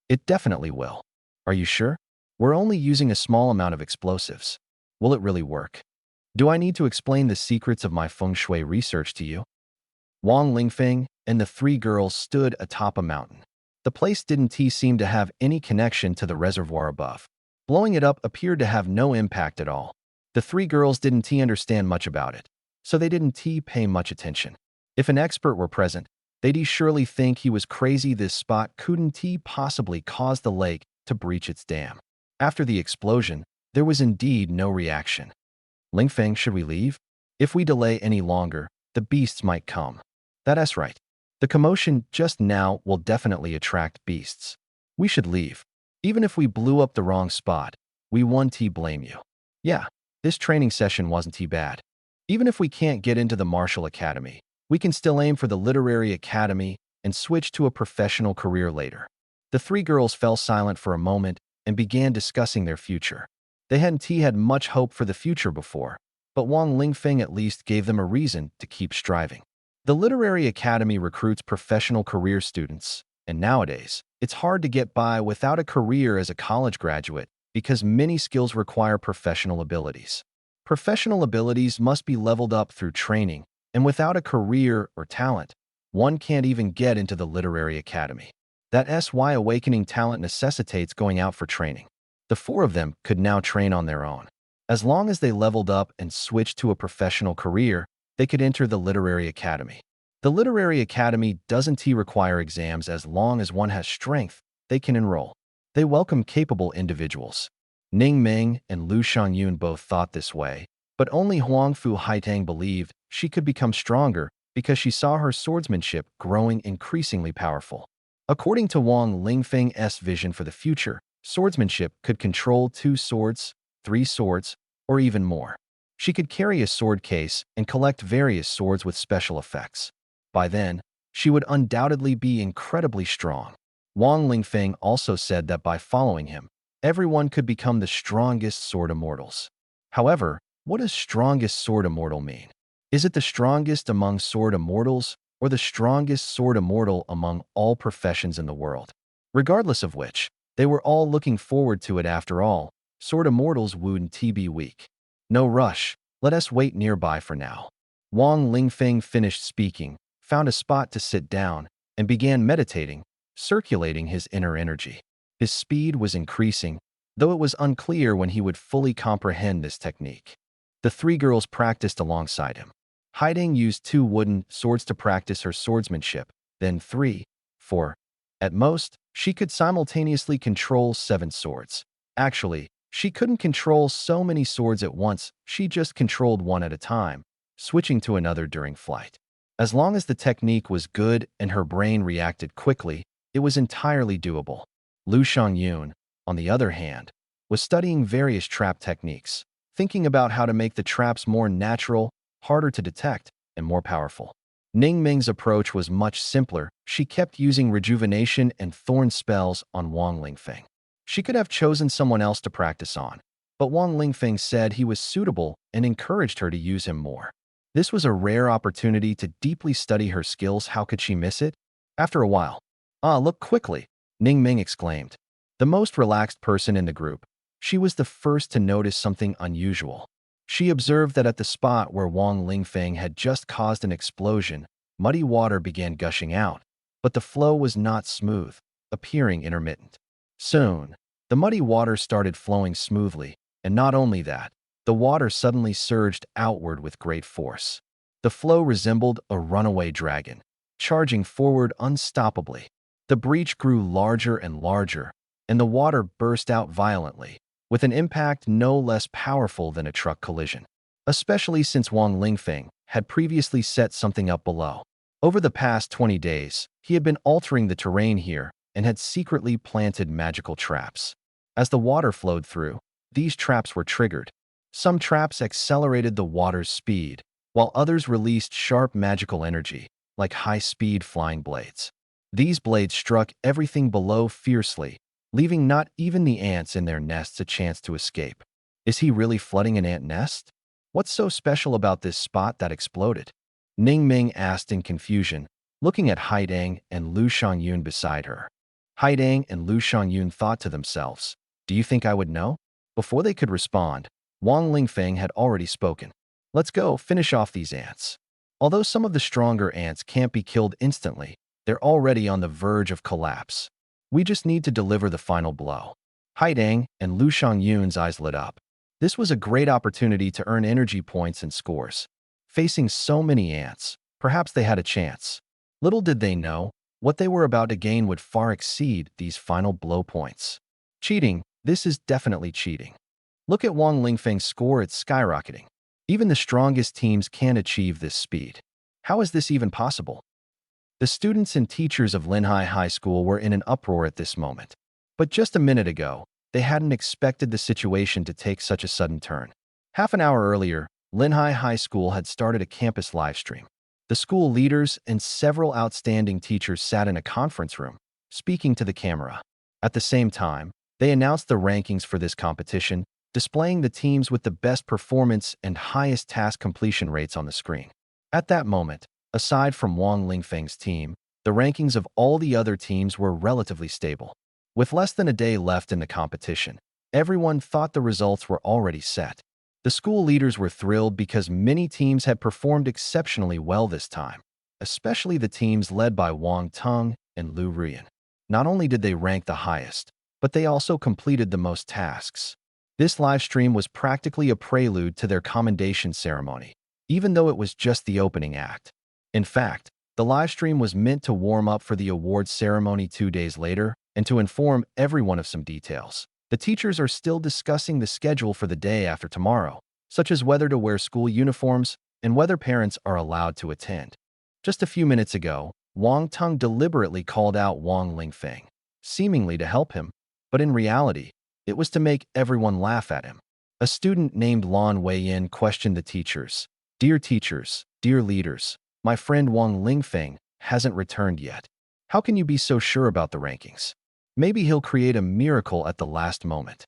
It definitely will. Are you sure? We're only using a small amount of explosives. Will it really work? Do I need to explain the secrets of my feng shui research to you? Wang Lingfeng and the three girls stood atop a mountain. The place didn't seem to have any connection to the reservoir above. Blowing it up appeared to have no impact at all. The three girls didn't understand much about it, so they didn't pay much attention. If an expert were present, they'd surely think he was crazy. This spot couldn't possibly cause the lake to breach its dam. After the explosion, there was indeed no reaction. Lingfeng, should we leave? If we delay any longer, the beasts might come. That's right. The commotion just now will definitely attract beasts. We should leave. Even if we blew up the wrong spot, we won't blame you. Yeah, this training session wasn't bad. Even if we can't get into the martial academy, we can still aim for the literary academy and switch to a professional career later. The three girls fell silent for a moment and began discussing their future. They hadn't had much hope for the future before, but Wang Lingfeng at least gave them a reason to keep striving. The Literary Academy recruits professional career students, and nowadays, it's hard to get by without a career as a college graduate because many skills require professional abilities. Professional abilities must be leveled up through training, and without a career or talent, one can't even get into the Literary Academy. That's why awakening talent necessitates going out for training. The four of them could now train on their own. As long as they leveled up and switched to a professional career, they could enter the Literary Academy. The Literary Academy doesn't require exams. As long as one has strength, they can enroll. They welcome capable individuals. Ning Ming and Lu Shangyun both thought this way, but only Huangfu Haitang believed she could become stronger because she saw her swordsmanship growing increasingly powerful. According to Wang Lingfeng's vision for the future, swordsmanship could control 2 swords, 3 swords, or even more. She could carry a sword case and collect various swords with special effects. By then, she would undoubtedly be incredibly strong. Wang Lingfeng also said that by following him, everyone could become the strongest sword immortals. However, what does strongest sword immortal mean? Is it the strongest among sword immortals or the strongest sword immortal among all professions in the world? Regardless of which, they were all looking forward to it. After all, sword immortals wouldn't be weak. No rush, let us wait nearby for now. Wang Lingfeng finished speaking, found a spot to sit down, and began meditating, circulating his inner energy. His speed was increasing, though it was unclear when he would fully comprehend this technique. The 3 girls practiced alongside him. Haiding used 2 wooden swords to practice her swordsmanship, then 3, 4. At most, she could simultaneously control 7 swords. Actually, she couldn't control so many swords at once, she just controlled one at a time, switching to another during flight. As long as the technique was good and her brain reacted quickly, it was entirely doable. Lu Xiangyun, on the other hand, was studying various trap techniques, thinking about how to make the traps more natural, harder to detect, and more powerful. Ning Ming's approach was much simpler. She kept using rejuvenation and thorn spells on Wang Lingfeng. She could have chosen someone else to practice on, but Wang Lingfeng said he was suitable and encouraged her to use him more. This was a rare opportunity to deeply study her skills. How could she miss it? After a while, look quickly, Ning Ming exclaimed. The most relaxed person in the group, she was the first to notice something unusual. She observed that at the spot where Wang Lingfeng had just caused an explosion, muddy water began gushing out, but the flow was not smooth, appearing intermittent. Soon, the muddy water started flowing smoothly, and not only that, the water suddenly surged outward with great force. The flow resembled a runaway dragon, charging forward unstoppably. The breach grew larger and larger, and the water burst out violently, with an impact no less powerful than a truck collision, especially since Wang Lingfeng had previously set something up below. Over the past 20 days, he had been altering the terrain here and had secretly planted magical traps. As the water flowed through, these traps were triggered. Some traps accelerated the water's speed, while others released sharp magical energy, like high-speed flying blades. These blades struck everything below fiercely, leaving not even the ants in their nests a chance to escape. Is he really flooding an ant nest? What's so special about this spot that exploded? Ning Ming asked in confusion, looking at Haidang and Lu Xiangyun beside her. Haidang and Lu Xiangyun thought to themselves, "Do you think I would know?" Before they could respond, Wang Lingfeng had already spoken. "Let's go, finish off these ants." Although some of the stronger ants can't be killed instantly, they're already on the verge of collapse. We just need to deliver the final blow. Haidang and Lu Xiangyun's eyes lit up. This was a great opportunity to earn energy points and scores. Facing so many ants, perhaps they had a chance. Little did they know, what they were about to gain would far exceed these final blow points. Cheating, this is definitely cheating. Look at Wang Lingfeng's score, it's skyrocketing. Even the strongest teams can't achieve this speed. How is this even possible? The students and teachers of Linhai High School were in an uproar at this moment. But just a minute ago, they hadn't expected the situation to take such a sudden turn. Half an hour earlier, Linhai High School had started a campus livestream. The school leaders and several outstanding teachers sat in a conference room, speaking to the camera. At the same time, they announced the rankings for this competition, displaying the teams with the best performance and highest task completion rates on the screen. At that moment, aside from Wang Lingfeng's team, the rankings of all the other teams were relatively stable. With less than a day left in the competition, everyone thought the results were already set. The school leaders were thrilled because many teams had performed exceptionally well this time, especially the teams led by Wang Teng and Lu Ruyan. Not only did they rank the highest, but they also completed the most tasks. This livestream was practically a prelude to their commendation ceremony, even though it was just the opening act. In fact, the livestream was meant to warm up for the awards ceremony 2 days later and to inform everyone of some details. The teachers are still discussing the schedule for the day after tomorrow, such as whether to wear school uniforms and whether parents are allowed to attend. Just a few minutes ago, Wang Teng deliberately called out Wang Lingfeng, seemingly to help him, but in reality, it was to make everyone laugh at him. A student named Lan Weiyin questioned the teachers. "Dear teachers, dear leaders, my friend Wang Lingfeng hasn't returned yet. How can you be so sure about the rankings? Maybe he'll create a miracle at the last moment."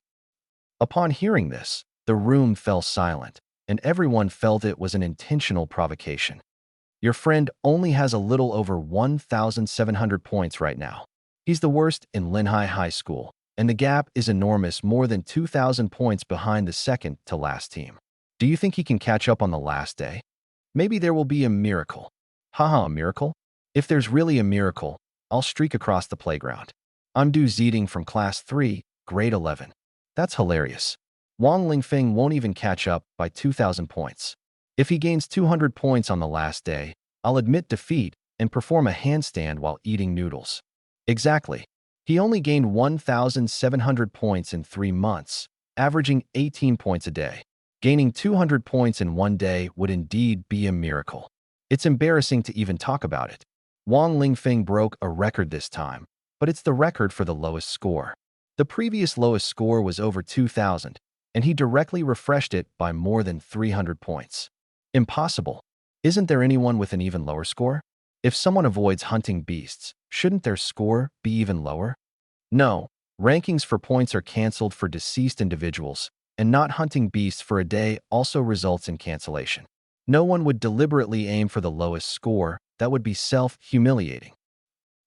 Upon hearing this, the room fell silent, and everyone felt it was an intentional provocation. "Your friend only has a little over 1,700 points right now. He's the worst in Linhai High School, and the gap is enormous, more than 2,000 points behind the second to last team. Do you think he can catch up on the last day? Maybe there will be a miracle." Haha, a miracle? If there's really a miracle, I'll streak across the playground. I'm Du Zeding from Class 3, Grade 11. That's hilarious. Wang Lingfeng won't even catch up by 2,000 points. If he gains 200 points on the last day, I'll admit defeat and perform a handstand while eating noodles. Exactly. He only gained 1,700 points in 3 months, averaging 18 points a day. Gaining 200 points in 1 day would indeed be a miracle. It's embarrassing to even talk about it. Wang Lingfeng broke a record this time, but it's the record for the lowest score. The previous lowest score was over 2,000, and he directly refreshed it by more than 300 points. Impossible. Isn't there anyone with an even lower score? If someone avoids hunting beasts, shouldn't their score be even lower? No, rankings for points are cancelled for deceased individuals, and not hunting beasts for a day also results in cancellation. No one would deliberately aim for the lowest score. That would be self-humiliating.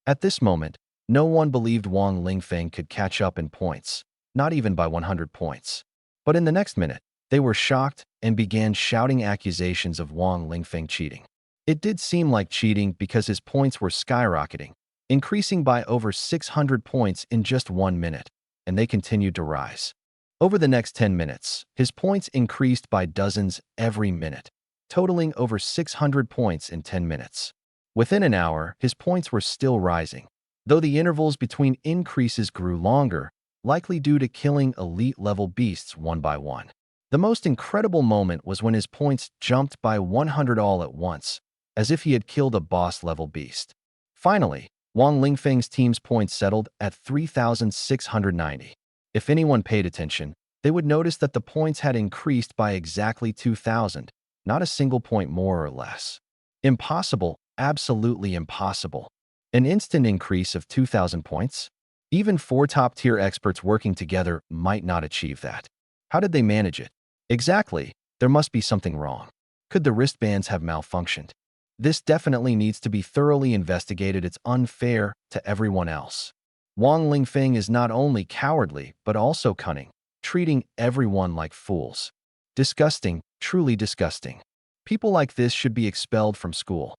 At this moment, no one believed Wang Lingfeng could catch up in points, not even by 100 points. But in the next minute, they were shocked and began shouting accusations of Wang Lingfeng cheating. It did seem like cheating because his points were skyrocketing, increasing by over 600 points in just 1 minute, and they continued to rise. Over the next 10 minutes, his points increased by dozens every minute, totaling over 600 points in 10 minutes. Within an hour, his points were still rising, though the intervals between increases grew longer, likely due to killing elite-level beasts one by one. The most incredible moment was when his points jumped by 100 all at once, as if he had killed a boss-level beast. Finally, Wang Lingfeng's team's points settled at 3,690. If anyone paid attention, they would notice that the points had increased by exactly 2,000, not a single point more or less. Impossible, absolutely impossible. An instant increase of 2,000 points? Even 4 top-tier experts working together might not achieve that. How did they manage it? Exactly, there must be something wrong. Could the wristbands have malfunctioned? This definitely needs to be thoroughly investigated. It's unfair to everyone else. Wang Lingfeng is not only cowardly, but also cunning, treating everyone like fools. Disgusting, truly disgusting. People like this should be expelled from school.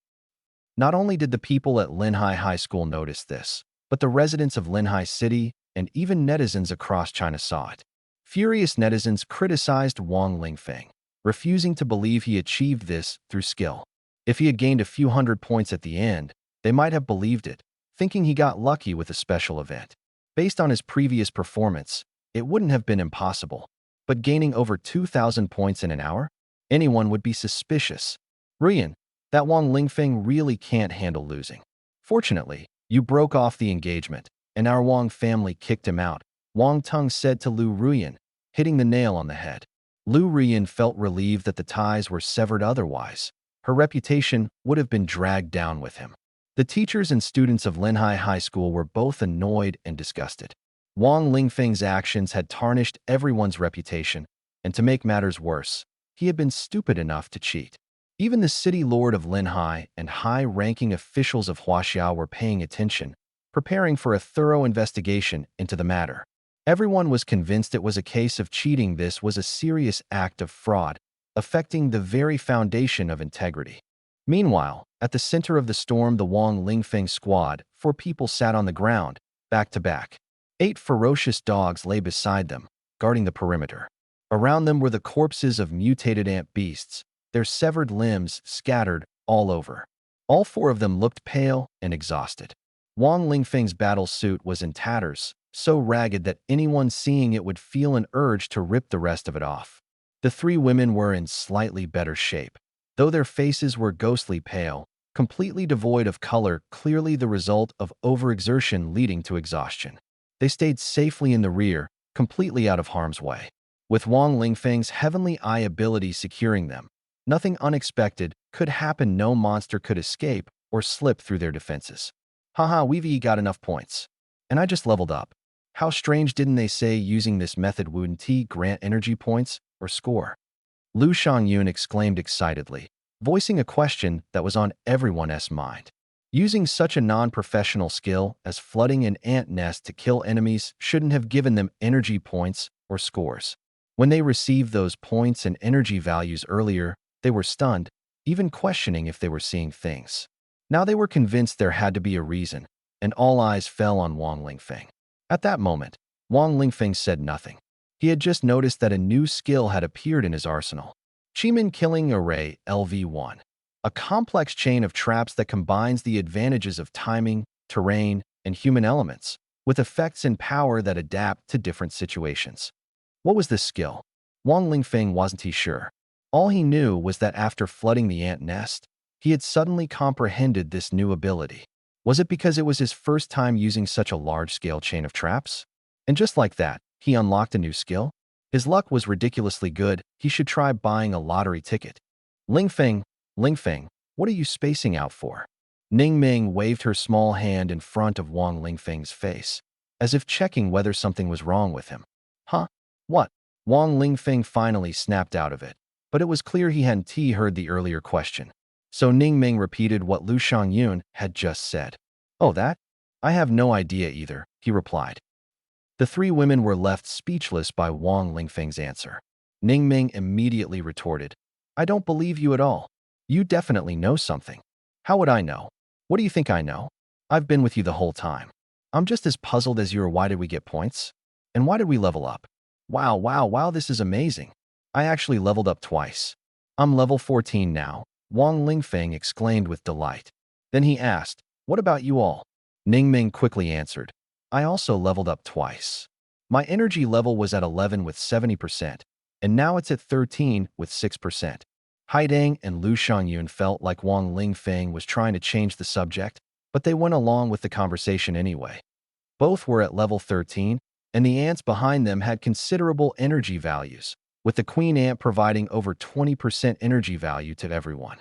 Not only did the people at Linhai High School notice this, but the residents of Linhai City and even netizens across China saw it. Furious netizens criticized Wang Lingfeng, refusing to believe he achieved this through skill. If he had gained a few hundred points at the end, they might have believed it, thinking he got lucky with a special event. Based on his previous performance, it wouldn't have been impossible. But gaining over 2,000 points in an hour? Anyone would be suspicious. Ruyan, that Wang Lingfeng really can't handle losing. Fortunately, you broke off the engagement, and our Wang family kicked him out, Wang Tung said to Lu Ruyan, hitting the nail on the head. Lu Ruyan felt relieved that the ties were severed otherwise. Her reputation would have been dragged down with him. The teachers and students of Linhai High School were both annoyed and disgusted. Wang Lingfeng's actions had tarnished everyone's reputation, and to make matters worse, he had been stupid enough to cheat. Even the city lord of Linhai and high-ranking officials of Huaxiao were paying attention, preparing for a thorough investigation into the matter. Everyone was convinced it was a case of cheating. This was a serious act of fraud, affecting the very foundation of integrity. Meanwhile, at the center of the storm, the Wang Lingfeng squad, 4 people sat on the ground, back to back. 8 ferocious dogs lay beside them, guarding the perimeter. Around them were the corpses of mutated ant beasts, their severed limbs scattered all over. All 4 of them looked pale and exhausted. Wang Lingfeng's battle suit was in tatters, so ragged that anyone seeing it would feel an urge to rip the rest of it off. The 3 women were in slightly better shape, though their faces were ghostly pale, completely devoid of color, clearly the result of overexertion leading to exhaustion. They stayed safely in the rear, completely out of harm's way. With Wang Lingfeng's heavenly eye ability securing them, nothing unexpected could happen. No monster could escape or slip through their defenses. Haha, we've got enough points. And I just leveled up. How strange, didn't they say using this method wouldn't grant energy points or score? Lu Shangyun exclaimed excitedly, voicing a question that was on everyone's mind. Using such a non-professional skill as flooding an ant nest to kill enemies shouldn't have given them energy points or scores. When they received those points and energy values earlier, they were stunned, even questioning if they were seeing things. Now they were convinced there had to be a reason, and all eyes fell on Wang Lingfeng. At that moment, Wang Lingfeng said nothing. He had just noticed that a new skill had appeared in his arsenal. Chimin Killing Array LV1. A complex chain of traps that combines the advantages of timing, terrain, and human elements, with effects and power that adapt to different situations. What was this skill? Wang Lingfeng wasn't sure. All he knew was that after flooding the ant nest, He had suddenly comprehended this new ability. Was it because it was his first time using such a large-scale chain of traps? And just like that, he unlocked a new skill? His luck was ridiculously good. He should try buying a lottery ticket. Lingfeng, Lingfeng, what are you spacing out for? Ning Ming waved her small hand in front of Wang Lingfeng's face, as if checking whether something was wrong with him. Huh? What? Wang Lingfeng finally snapped out of it, but it was clear he hadn't heard the earlier question. So Ning Ming repeated what Lu Xiangyun had just said. Oh, that? I have no idea either, he replied. The three women were left speechless by Wang Lingfeng's answer. Ning Ming immediately retorted, I don't believe you at all. You definitely know something. How would I know? What do you think I know? I've been with you the whole time. I'm just as puzzled as you are. Why did we get points? And why did we level up? Wow, this is amazing. I actually leveled up twice. I'm level 14 now, Wang Lingfeng exclaimed with delight. Then he asked, what about you all? Ning Ming quickly answered, I also leveled up twice. My energy level was at 11 with 70%, and now it's at 13 with 6%. Haidang and Lu Xiangyun felt like Wang Lingfeng was trying to change the subject, but they went along with the conversation anyway. Both were at level 13, and the ants behind them had considerable energy values, with the queen ant providing over 20% energy value to everyone.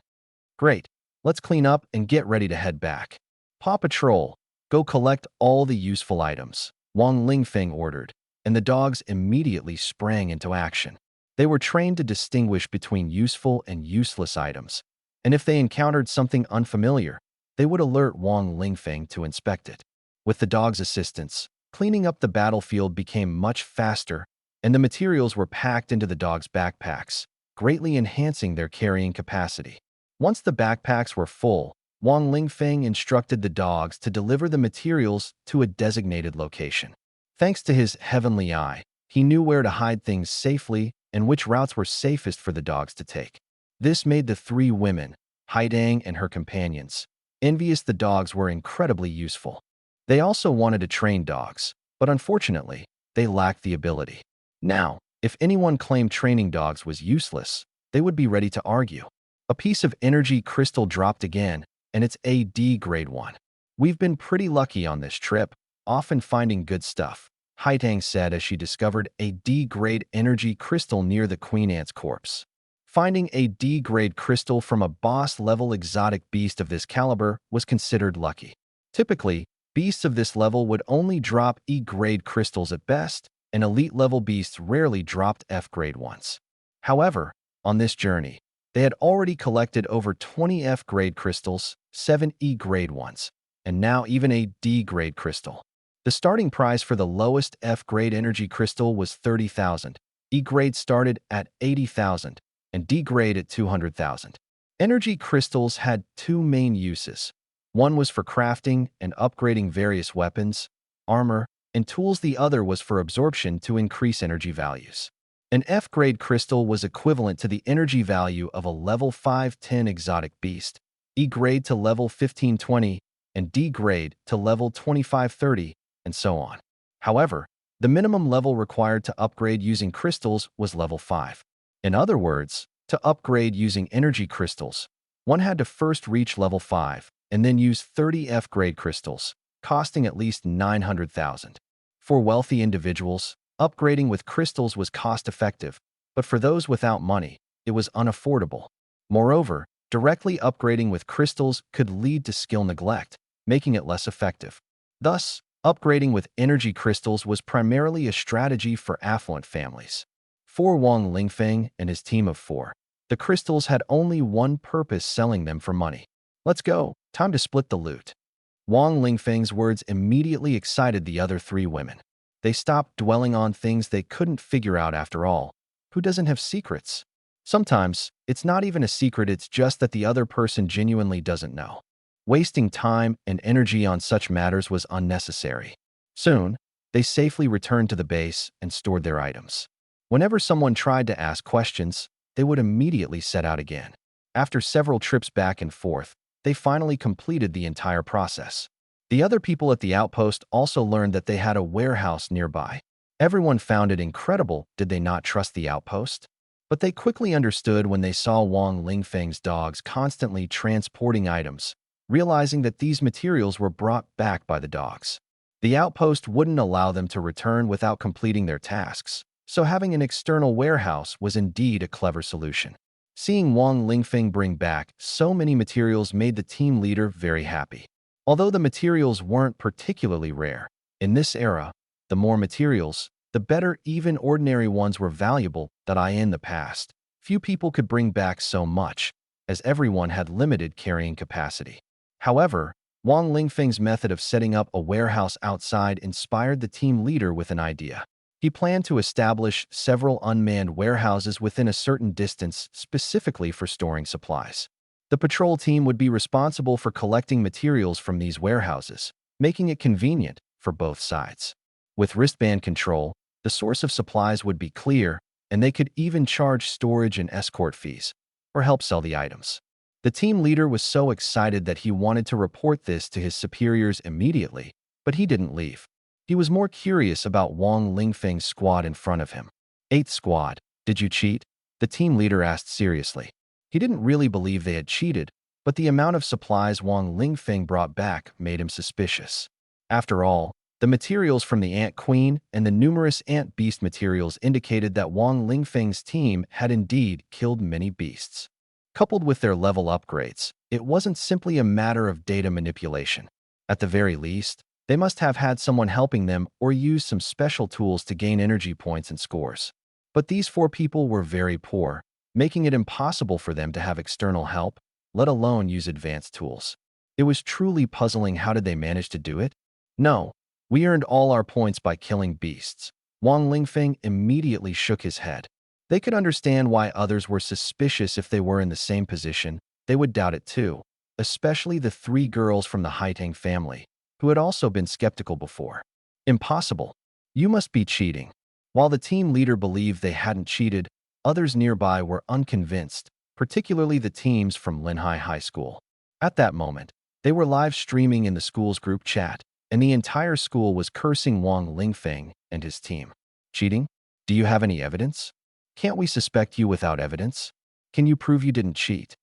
Great, let's clean up and get ready to head back. Paw Patrol, go collect all the useful items, Wang Lingfeng ordered, and the dogs immediately sprang into action. They were trained to distinguish between useful and useless items, and if they encountered something unfamiliar, they would alert Wang Lingfeng to inspect it. With the dog's assistance, cleaning up the battlefield became much faster, and the materials were packed into the dogs' backpacks, greatly enhancing their carrying capacity. Once the backpacks were full, Wang Lingfeng instructed the dogs to deliver the materials to a designated location. Thanks to his heavenly eye, he knew where to hide things safely and which routes were safest for the dogs to take. This made the three women, Haidang and her companions, envious. The dogs were incredibly useful. They also wanted to train dogs, but unfortunately, they lacked the ability. Now, if anyone claimed training dogs was useless, they would be ready to argue. A piece of energy crystal dropped again, and it's a D grade 1. We've been pretty lucky on this trip, often finding good stuff, Haitang said as she discovered a D-grade energy crystal near the Queen Ant's corpse. Finding a D-grade crystal from a boss-level exotic beast of this caliber was considered lucky. Typically, beasts of this level would only drop E-grade crystals at best, and elite-level beasts rarely dropped F-grade ones. However, on this journey, they had already collected over 20 F-grade crystals, 7 E-grade ones, and now even a D-grade crystal. The starting price for the lowest F-grade energy crystal was 30,000, E-grade started at 80,000, and D-grade at 200,000. Energy crystals had two main uses. One was for crafting and upgrading various weapons, armor, and tools. The other was for absorption to increase energy values. An F-grade crystal was equivalent to the energy value of a level 5-10 exotic beast, E-grade to level 15-20, and D-grade to level 25-30, and so on. However, the minimum level required to upgrade using crystals was level 5. In other words, to upgrade using energy crystals, one had to first reach level 5 and then use 30 F-grade crystals, costing at least 900,000. For wealthy individuals, upgrading with crystals was cost-effective, but for those without money, it was unaffordable. Moreover, directly upgrading with crystals could lead to skill neglect, making it less effective. Thus, upgrading with energy crystals was primarily a strategy for affluent families. For Wang Lingfeng and his team of 4, the crystals had only one purpose: selling them for money. Let's go, time to split the loot. Wang Lingfeng's words immediately excited the other 3 women. They stopped dwelling on things they couldn't figure out. After all, who doesn't have secrets? Sometimes, it's not even a secret, it's just that the other person genuinely doesn't know. Wasting time and energy on such matters was unnecessary. Soon, they safely returned to the base and stored their items. Whenever someone tried to ask questions, they would immediately set out again. After several trips back and forth, they finally completed the entire process. The other people at the outpost also learned that they had a warehouse nearby. Everyone found it incredible. Did they not trust the outpost? But they quickly understood when they saw Wang Lingfeng's dogs constantly transporting items, realizing that these materials were brought back by the dogs. The outpost wouldn't allow them to return without completing their tasks, so having an external warehouse was indeed a clever solution. Seeing Wang Lingfeng bring back so many materials made the team leader very happy. Although the materials weren't particularly rare, in this era, the more materials, the better. Even ordinary ones were valuable that in the past. Few people could bring back so much, as everyone had limited carrying capacity. However, Wang Lingfeng's method of setting up a warehouse outside inspired the team leader with an idea. He planned to establish several unmanned warehouses within a certain distance specifically for storing supplies. The patrol team would be responsible for collecting materials from these warehouses, making it convenient for both sides. With wristband control, the source of supplies would be clear, and they could even charge storage and escort fees, or help sell the items. The team leader was so excited that he wanted to report this to his superiors immediately, but he didn't leave. He was more curious about Wang Lingfeng's squad in front of him. "Eighth squad, did you cheat?" the team leader asked seriously. He didn't really believe they had cheated, but the amount of supplies Wang Lingfeng brought back made him suspicious. After all, the materials from the Ant Queen and the numerous ant beast materials indicated that Wang Lingfeng's team had indeed killed many beasts. Coupled with their level upgrades, it wasn't simply a matter of data manipulation. At the very least, they must have had someone helping them or used some special tools to gain energy points and scores. But these 4 people were very poor, making it impossible for them to have external help, let alone use advanced tools. It was truly puzzling. How did they manage to do it? "No, we earned all our points by killing beasts." Wang Lingfeng immediately shook his head. They could understand why others were suspicious. If they were in the same position, they would doubt it too, especially the 3 girls from the Haitang family, who had also been skeptical before. "Impossible. You must be cheating." While the team leader believed they hadn't cheated, others nearby were unconvinced, particularly the teams from Linhai High School. At that moment, they were live streaming in the school's group chat, and the entire school was cursing Wang Lingfeng and his team. "Cheating? Do you have any evidence? Can't we suspect you without evidence? Can you prove you didn't cheat?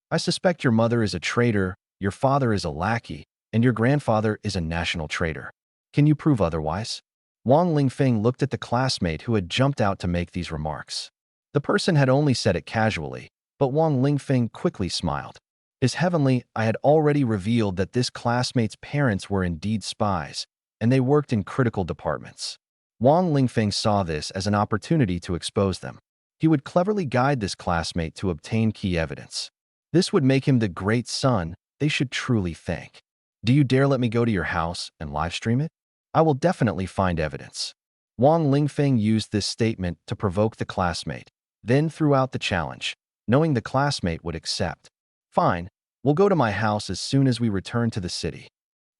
I suspect your mother is a traitor, your father is a lackey, and your grandfather is a national traitor. Can you prove otherwise?" Wang Lingfeng looked at the classmate who had jumped out to make these remarks. The person had only said it casually, but Wang Lingfeng quickly smiled. His heavenly, I had already revealed that this classmate's parents were indeed spies, and they worked in critical departments. Wang Lingfeng saw this as an opportunity to expose them. He would cleverly guide this classmate to obtain key evidence. This would make him the great son they should truly thank. "Do you dare let me go to your house and live stream it? I will definitely find evidence." Wang Lingfeng used this statement to provoke the classmate, then threw out the challenge, knowing the classmate would accept. "Fine, we'll go to my house as soon as we return to the city."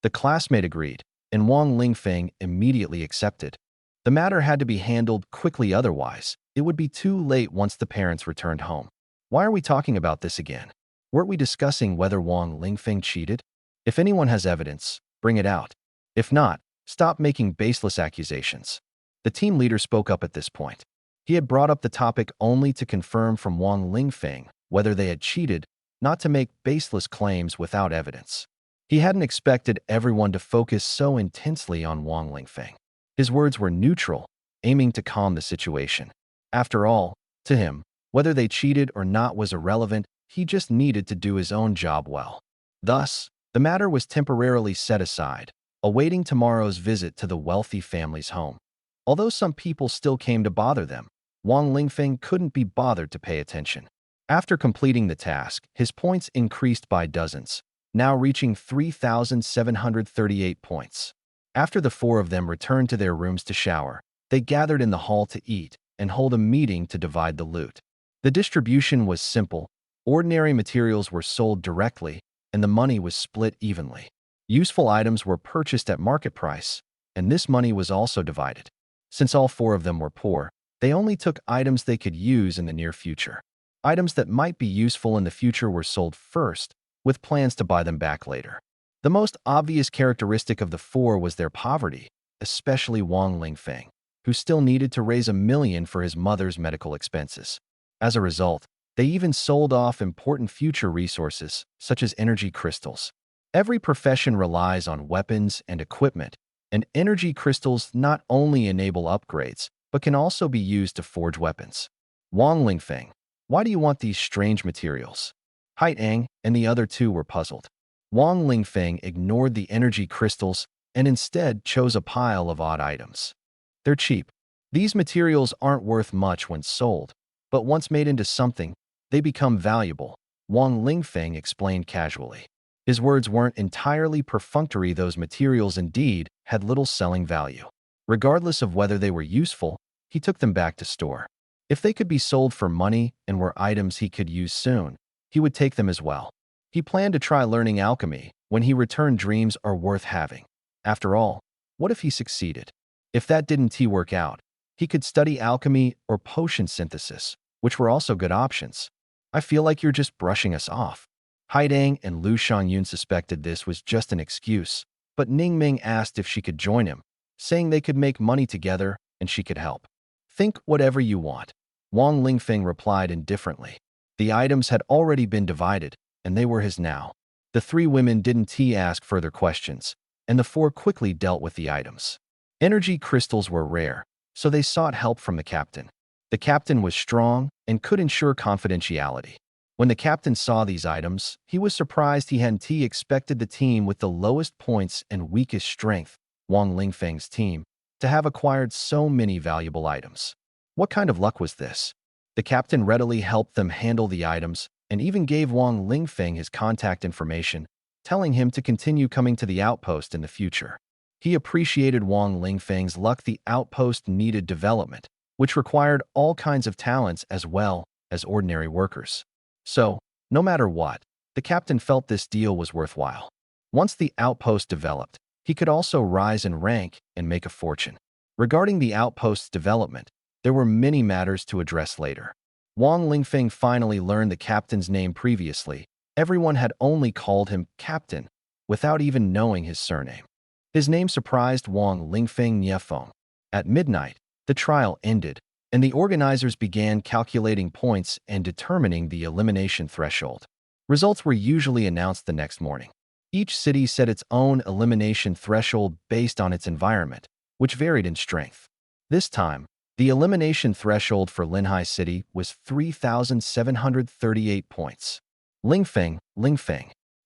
The classmate agreed, and Wang Lingfeng immediately accepted. The matter had to be handled quickly, otherwise it would be too late once the parents returned home. Why are we talking about this again? Weren't we discussing whether Wang Lingfeng cheated? If anyone has evidence, bring it out. If not, stop making baseless accusations. The team leader spoke up at this point. He had brought up the topic only to confirm from Wang Lingfeng whether they had cheated, not to make baseless claims without evidence. He hadn't expected everyone to focus so intensely on Wang Lingfeng. His words were neutral, aiming to calm the situation. After all, to him, whether they cheated or not was irrelevant. He just needed to do his own job well. Thus, the matter was temporarily set aside, awaiting tomorrow's visit to the wealthy family's home. Although some people still came to bother them, Wang Lingfeng couldn't be bothered to pay attention. After completing the task, his points increased by dozens, now reaching 3,738 points. After the 4 of them returned to their rooms to shower, they gathered in the hall to eat and hold a meeting to divide the loot. The distribution was simple. Ordinary materials were sold directly, and the money was split evenly. Useful items were purchased at market price, and this money was also divided. Since all 4 of them were poor, they only took items they could use in the near future. Items that might be useful in the future were sold first, with plans to buy them back later. The most obvious characteristic of the 4 was their poverty, especially Wang Lingfeng, who still needed to raise $1 million for his mother's medical expenses. As a result, they even sold off important future resources, such as energy crystals. Every profession relies on weapons and equipment, and energy crystals not only enable upgrades, but can also be used to forge weapons. Wang Lingfeng, why do you want these strange materials? Haitang and the other two were puzzled. Wang Lingfeng ignored the energy crystals and instead chose a pile of odd items. They're cheap. These materials aren't worth much when sold, but once made into something, they become valuable, Wang Lingfeng explained casually. His words weren't entirely perfunctory. Those materials indeed had little selling value. Regardless of whether they were useful, he took them back to store. If they could be sold for money and were items he could use soon, he would take them as well. He planned to try learning alchemy. When he returned, dreams are worth having. After all, what if he succeeded? If that didn't work out, he could study alchemy or potion synthesis, which were also good options. I feel like you're just brushing us off. Haidang and Lu Shangyun suspected this was just an excuse, but Ning Ming asked if she could join him, saying they could make money together and she could help. Think whatever you want. Wang Lingfeng replied indifferently. The items had already been divided, and they were his now. The three women didn't ask further questions, and the four quickly dealt with the items. Energy crystals were rare, so they sought help from the captain. The captain was strong and could ensure confidentiality. When the captain saw these items, he was surprised. He hadn't expected the team with the lowest points and weakest strength, Wang Lingfeng's team, to have acquired so many valuable items. What kind of luck was this? The captain readily helped them handle the items and even gave Wang Lingfeng his contact information, telling him to continue coming to the outpost in the future. He appreciated Wang Lingfeng's luck. The outpost needed development, which required all kinds of talents as well as ordinary workers. So, no matter what, the captain felt this deal was worthwhile. Once the outpost developed, he could also rise in rank and make a fortune. Regarding the outpost's development, there were many matters to address later. Wang Lingfeng finally learned the captain's name. Previously, everyone had only called him Captain, without even knowing his surname. His name surprised Wang Lingfeng Niefeng. At midnight, the trial ended, and the organizers began calculating points and determining the elimination threshold. Results were usually announced the next morning. Each city set its own elimination threshold based on its environment, which varied in strength. This time, the elimination threshold for Linhai City was 3,738 points. Lingfeng,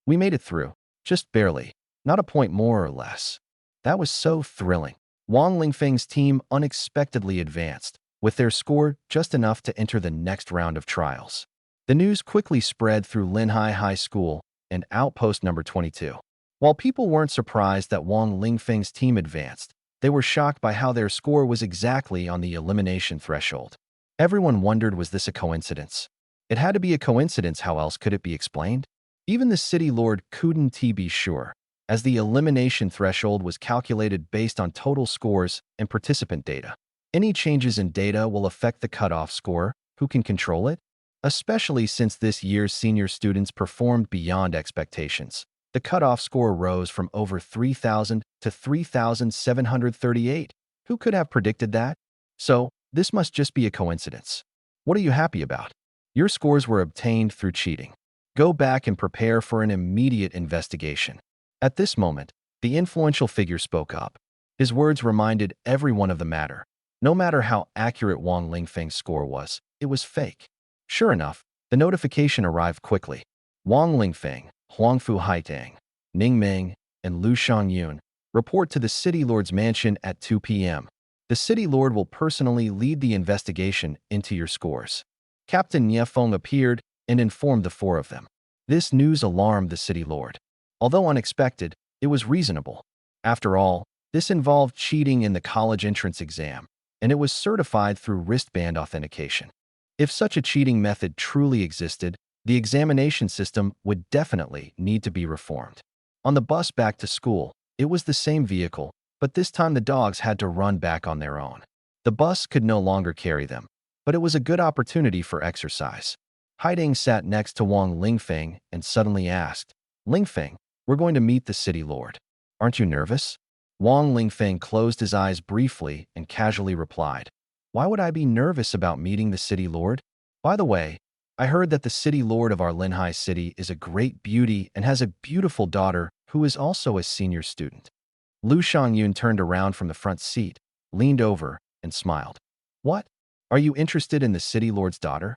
we made it through, just barely, not a point more or less. That was so thrilling. Wang Lingfeng's team unexpectedly advanced, with their score just enough to enter the next round of trials. The news quickly spread through Linhai High School and Outpost Number 22. While people weren't surprised that Wang Lingfeng's team advanced, they were shocked by how their score was exactly on the elimination threshold. Everyone wondered, was this a coincidence? It had to be a coincidence. How else could it be explained? Even the city lord couldn't be sure, as the elimination threshold was calculated based on total scores and participant data. Any changes in data will affect the cutoff score. Who can control it? Especially since this year's senior students performed beyond expectations. The cutoff score rose from over 3,000 to 3,738. Who could have predicted that? So, this must just be a coincidence. What are you happy about? Your scores were obtained through cheating. Go back and prepare for an immediate investigation. At this moment, the influential figure spoke up. His words reminded everyone of the matter. No matter how accurate Wang Lingfeng's score was, it was fake. Sure enough, the notification arrived quickly. Wang Lingfeng, Huangfu Haitang, Ning Ming, and Lu Shangyun report to the City Lord's mansion at 2 p.m. The City Lord will personally lead the investigation into your scores. Captain Niefeng appeared and informed the four of them. This news alarmed the City Lord. Although unexpected, it was reasonable. After all, this involved cheating in the college entrance exam, and it was certified through wristband authentication. If such a cheating method truly existed, the examination system would definitely need to be reformed. On the bus back to school, it was the same vehicle, but this time the dogs had to run back on their own. The bus could no longer carry them, but it was a good opportunity for exercise. Haiding sat next to Wang Lingfeng and suddenly asked, "Lingfeng, we're going to meet the City Lord. Aren't you nervous?" Wang Lingfeng closed his eyes briefly and casually replied, "Why would I be nervous about meeting the City Lord? By the way, I heard that the city lord of our Linhai city is a great beauty and has a beautiful daughter who is also a senior student. Lu Xiangyun turned around from the front seat, leaned over, and smiled. What? Are you interested in the city lord's daughter?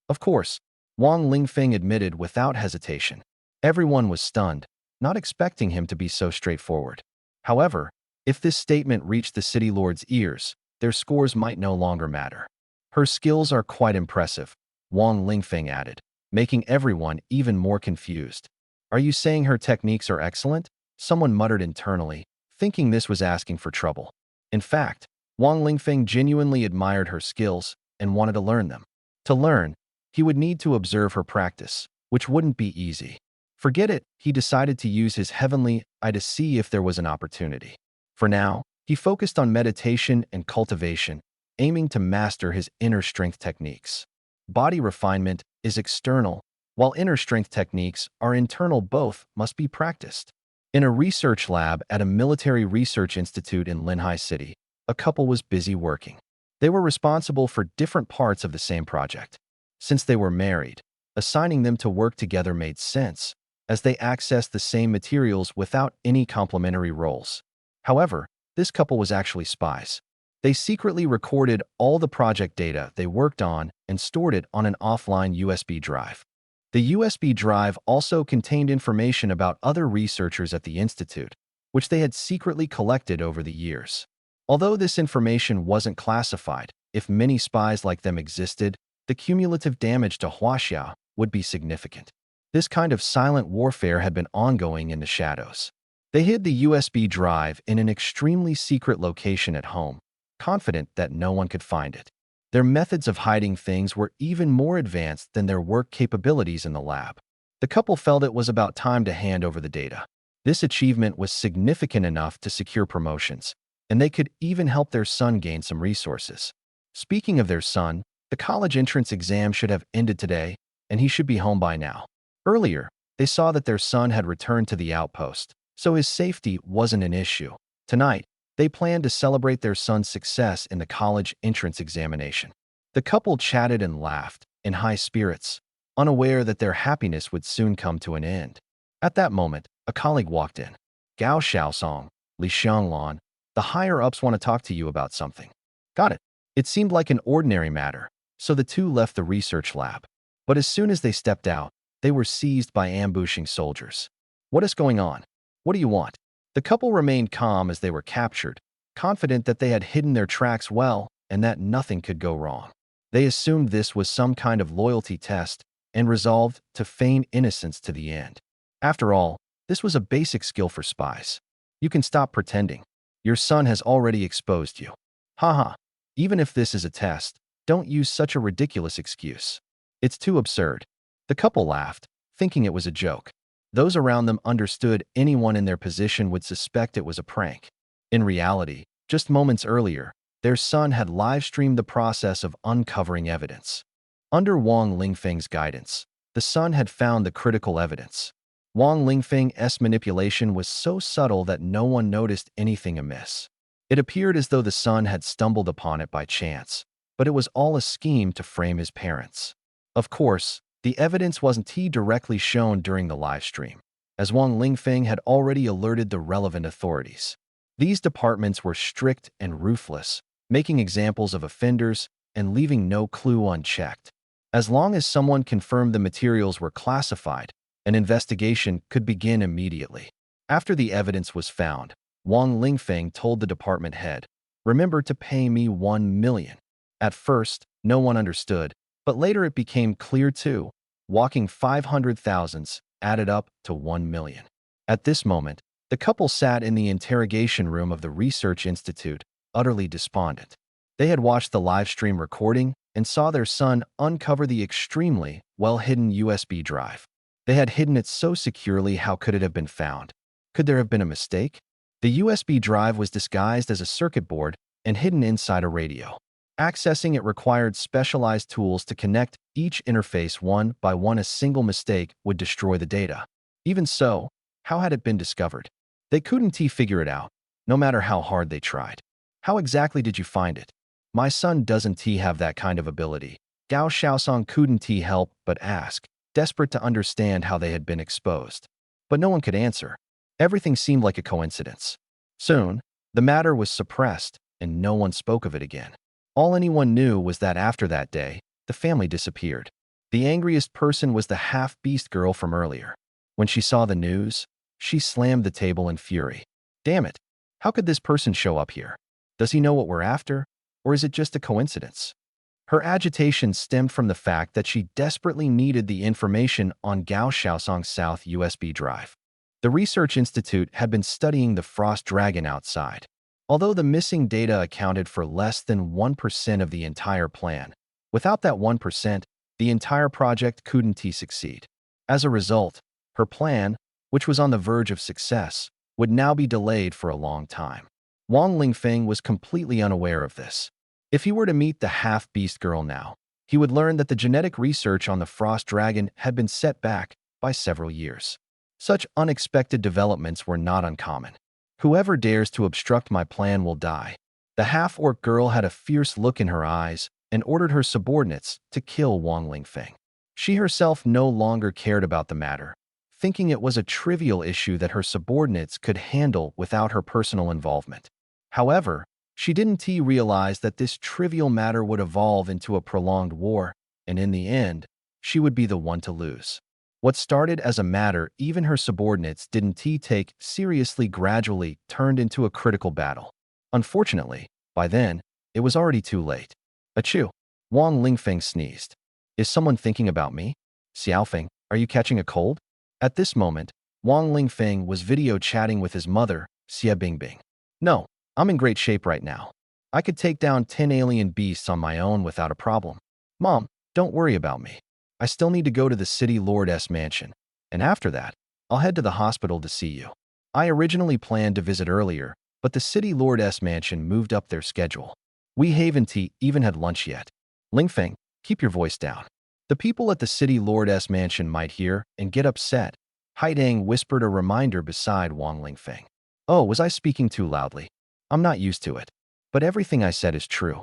Of course, Wang Lingfeng admitted without hesitation. Everyone was stunned, not expecting him to be so straightforward. However, if this statement reached the city lord's ears, their scores might no longer matter. Her skills are quite impressive, Wang Lingfeng added, making everyone even more confused. Are you saying her techniques are excellent? Someone muttered internally, thinking this was asking for trouble. In fact, Wang Lingfeng genuinely admired her skills and wanted to learn them. To learn, he would need to observe her practice, which wouldn't be easy. Forget it, he decided to use his heavenly eye to see if there was an opportunity. For now, he focused on meditation and cultivation, aiming to master his inner strength techniques. Body refinement is external, while inner strength techniques are internal. Both must be practiced. In a research lab at a military research institute in Linhai City, a couple was busy working. They were responsible for different parts of the same project. Since they were married, assigning them to work together made sense, as they accessed the same materials without any complementary roles. However, this couple was actually spies. They secretly recorded all the project data they worked on and stored it on an offline USB drive. The USB drive also contained information about other researchers at the institute, which they had secretly collected over the years. Although this information wasn't classified, if many spies like them existed, the cumulative damage to Huaxia would be significant. This kind of silent warfare had been ongoing in the shadows. They hid the USB drive in an extremely secret location at home, confident that no one could find it. Their methods of hiding things were even more advanced than their work capabilities in the lab. The couple felt it was about time to hand over the data. This achievement was significant enough to secure promotions, and they could even help their son gain some resources. Speaking of their son, the college entrance exam should have ended today, and he should be home by now. Earlier, they saw that their son had returned to the outpost, so his safety wasn't an issue. Tonight, they planned to celebrate their son's success in the college entrance examination. The couple chatted and laughed, in high spirits, unaware that their happiness would soon come to an end. At that moment, a colleague walked in. Gao Xiaosong, Li Xianglan, the higher-ups want to talk to you about something. Got it. It seemed like an ordinary matter, so the two left the research lab. But as soon as they stepped out, they were seized by ambushing soldiers. What is going on? What do you want? The couple remained calm as they were captured, confident that they had hidden their tracks well and that nothing could go wrong. They assumed this was some kind of loyalty test and resolved to feign innocence to the end. After all, this was a basic skill for spies. You can stop pretending. Your son has already exposed you. Haha. Even if this is a test, don't use such a ridiculous excuse. It's too absurd. The couple laughed, thinking it was a joke. Those around them understood anyone in their position would suspect it was a prank. In reality, just moments earlier, their son had live-streamed the process of uncovering evidence. Under Wang Lingfeng's guidance, the son had found the critical evidence. Wang Lingfeng's manipulation was so subtle that no one noticed anything amiss. It appeared as though the son had stumbled upon it by chance, but it was all a scheme to frame his parents. Of course, the evidence wasn't directly shown during the live stream, as Wang Lingfeng had already alerted the relevant authorities. These departments were strict and ruthless, making examples of offenders and leaving no clue unchecked. As long as someone confirmed the materials were classified, an investigation could begin immediately. After the evidence was found, Wang Lingfeng told the department head, "Remember to pay me 1 million. At first, no one understood, but later it became clear too. Walking 500,000s added up to 1 million. At this moment, the couple sat in the interrogation room of the research institute, utterly despondent. They had watched the live stream recording and saw their son uncover the extremely well-hidden USB drive. They had hidden it so securely, how could it have been found? Could there have been a mistake? The USB drive was disguised as a circuit board and hidden inside a radio. Accessing it required specialized tools to connect each interface one by one. A single mistake would destroy the data. Even so, how had it been discovered? They couldn't figure it out, no matter how hard they tried. How exactly did you find it? My son doesn't have that kind of ability. Gao Xiaosong couldn't help but ask, desperate to understand how they had been exposed. But no one could answer. Everything seemed like a coincidence. Soon, the matter was suppressed, and no one spoke of it again. All anyone knew was that after that day, the family disappeared. The angriest person was the half-beast girl from earlier. When she saw the news, she slammed the table in fury. Damn it! How could this person show up here? Does he know what we're after? Or is it just a coincidence? Her agitation stemmed from the fact that she desperately needed the information on Gao Xiaosong's South USB drive. The research institute had been studying the frost dragon outside. Although the missing data accounted for less than 1% of the entire plan, without that 1%, the entire project couldn't succeed. As a result, her plan, which was on the verge of success, would now be delayed for a long time. Wang Lingfeng was completely unaware of this. If he were to meet the half-beast girl now, he would learn that the genetic research on the frost dragon had been set back by several years. Such unexpected developments were not uncommon. Whoever dares to obstruct my plan will die. The half-orc girl had a fierce look in her eyes and ordered her subordinates to kill Wang Lingfeng. She herself no longer cared about the matter, thinking it was a trivial issue that her subordinates could handle without her personal involvement. However, she didn't realize that this trivial matter would evolve into a prolonged war, and in the end, she would be the one to lose. What started as a matter even her subordinates didn't take seriously gradually turned into a critical battle. Unfortunately, by then, it was already too late. Achoo! Wang Lingfeng sneezed. Is someone thinking about me? Xiaofeng, are you catching a cold? At this moment, Wang Lingfeng was video chatting with his mother, Xie Bingbing. No, I'm in great shape right now. I could take down 10 alien beasts on my own without a problem. Mom, don't worry about me. I still need to go to the City Lord's mansion, and after that, I'll head to the hospital to see you. I originally planned to visit earlier, but the City Lord's mansion moved up their schedule. We haven't even had lunch yet. Lingfeng, keep your voice down. The people at the City Lord's mansion might hear and get upset. Haidang whispered a reminder beside Wang Lingfeng. Oh, was I speaking too loudly? I'm not used to it. But everything I said is true.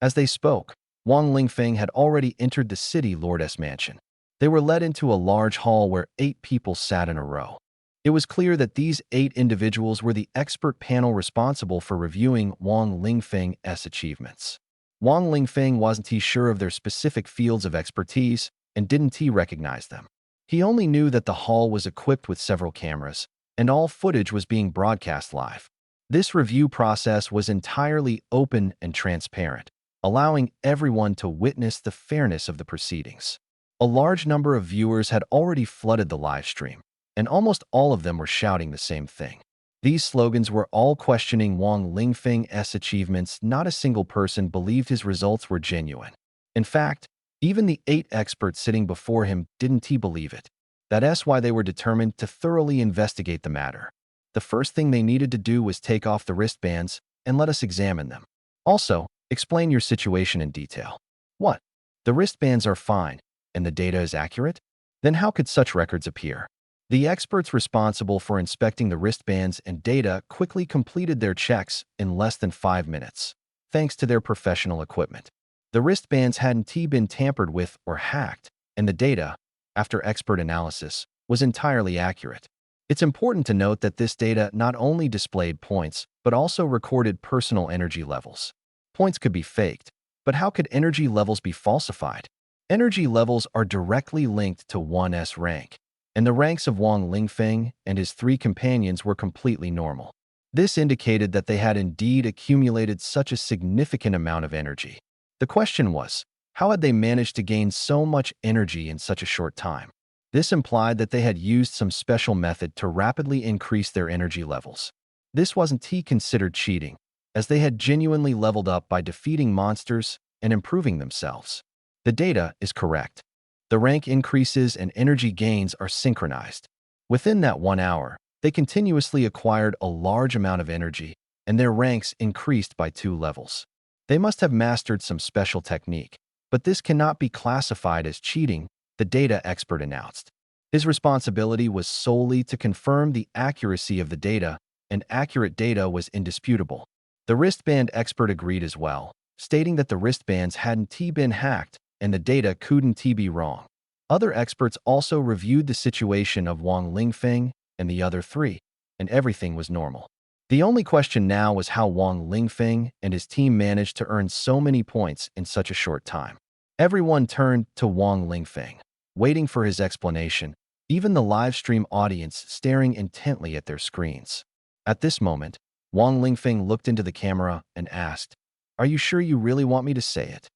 As they spoke, Wang Lingfeng had already entered the City Lord's mansion. They were led into a large hall where 8 people sat in a row. It was clear that these 8 individuals were the expert panel responsible for reviewing Wang Lingfeng's achievements. Wang Lingfeng wasn't sure of their specific fields of expertise and didn't recognize them. He only knew that the hall was equipped with several cameras, and all footage was being broadcast live. This review process was entirely open and transparent, allowing everyone to witness the fairness of the proceedings. A large number of viewers had already flooded the live stream, and almost all of them were shouting the same thing. These slogans were all questioning Wang Lingfeng's achievements. Not a single person believed his results were genuine. In fact, even the 8 experts sitting before him didn't believe it. That's why they were determined to thoroughly investigate the matter. The first thing they needed to do was take off the wristbands and let us examine them. Also, explain your situation in detail. What? The wristbands are fine, and the data is accurate? Then how could such records appear? The experts responsible for inspecting the wristbands and data quickly completed their checks in less than 5 minutes, thanks to their professional equipment. The wristbands hadn't been tampered with or hacked, and the data, after expert analysis, was entirely accurate. It's important to note that this data not only displayed points, but also recorded personal energy levels. Points could be faked, but how could energy levels be falsified? Energy levels are directly linked to one's rank, and the ranks of Wang Lingfeng and his 3 companions were completely normal. This indicated that they had indeed accumulated such a significant amount of energy. The question was, how had they managed to gain so much energy in such a short time? This implied that they had used some special method to rapidly increase their energy levels. This wasn't considered cheating, as they had genuinely leveled up by defeating monsters and improving themselves. The data is correct. The rank increases and energy gains are synchronized. Within that 1 hour, they continuously acquired a large amount of energy, and their ranks increased by 2 levels. They must have mastered some special technique, but this cannot be classified as cheating, the data expert announced. His responsibility was solely to confirm the accuracy of the data, and accurate data was indisputable. The wristband expert agreed as well, stating that the wristbands hadn't been hacked, and the data couldn't be wrong. Other experts also reviewed the situation of Wang Lingfeng and the other three, and everything was normal. The only question now was how Wang Lingfeng and his team managed to earn so many points in such a short time. Everyone turned to Wang Lingfeng, waiting for his explanation, even the live stream audience staring intently at their screens. At this moment, Wang Lingfeng looked into the camera and asked, "Are you sure you really want me to say it?"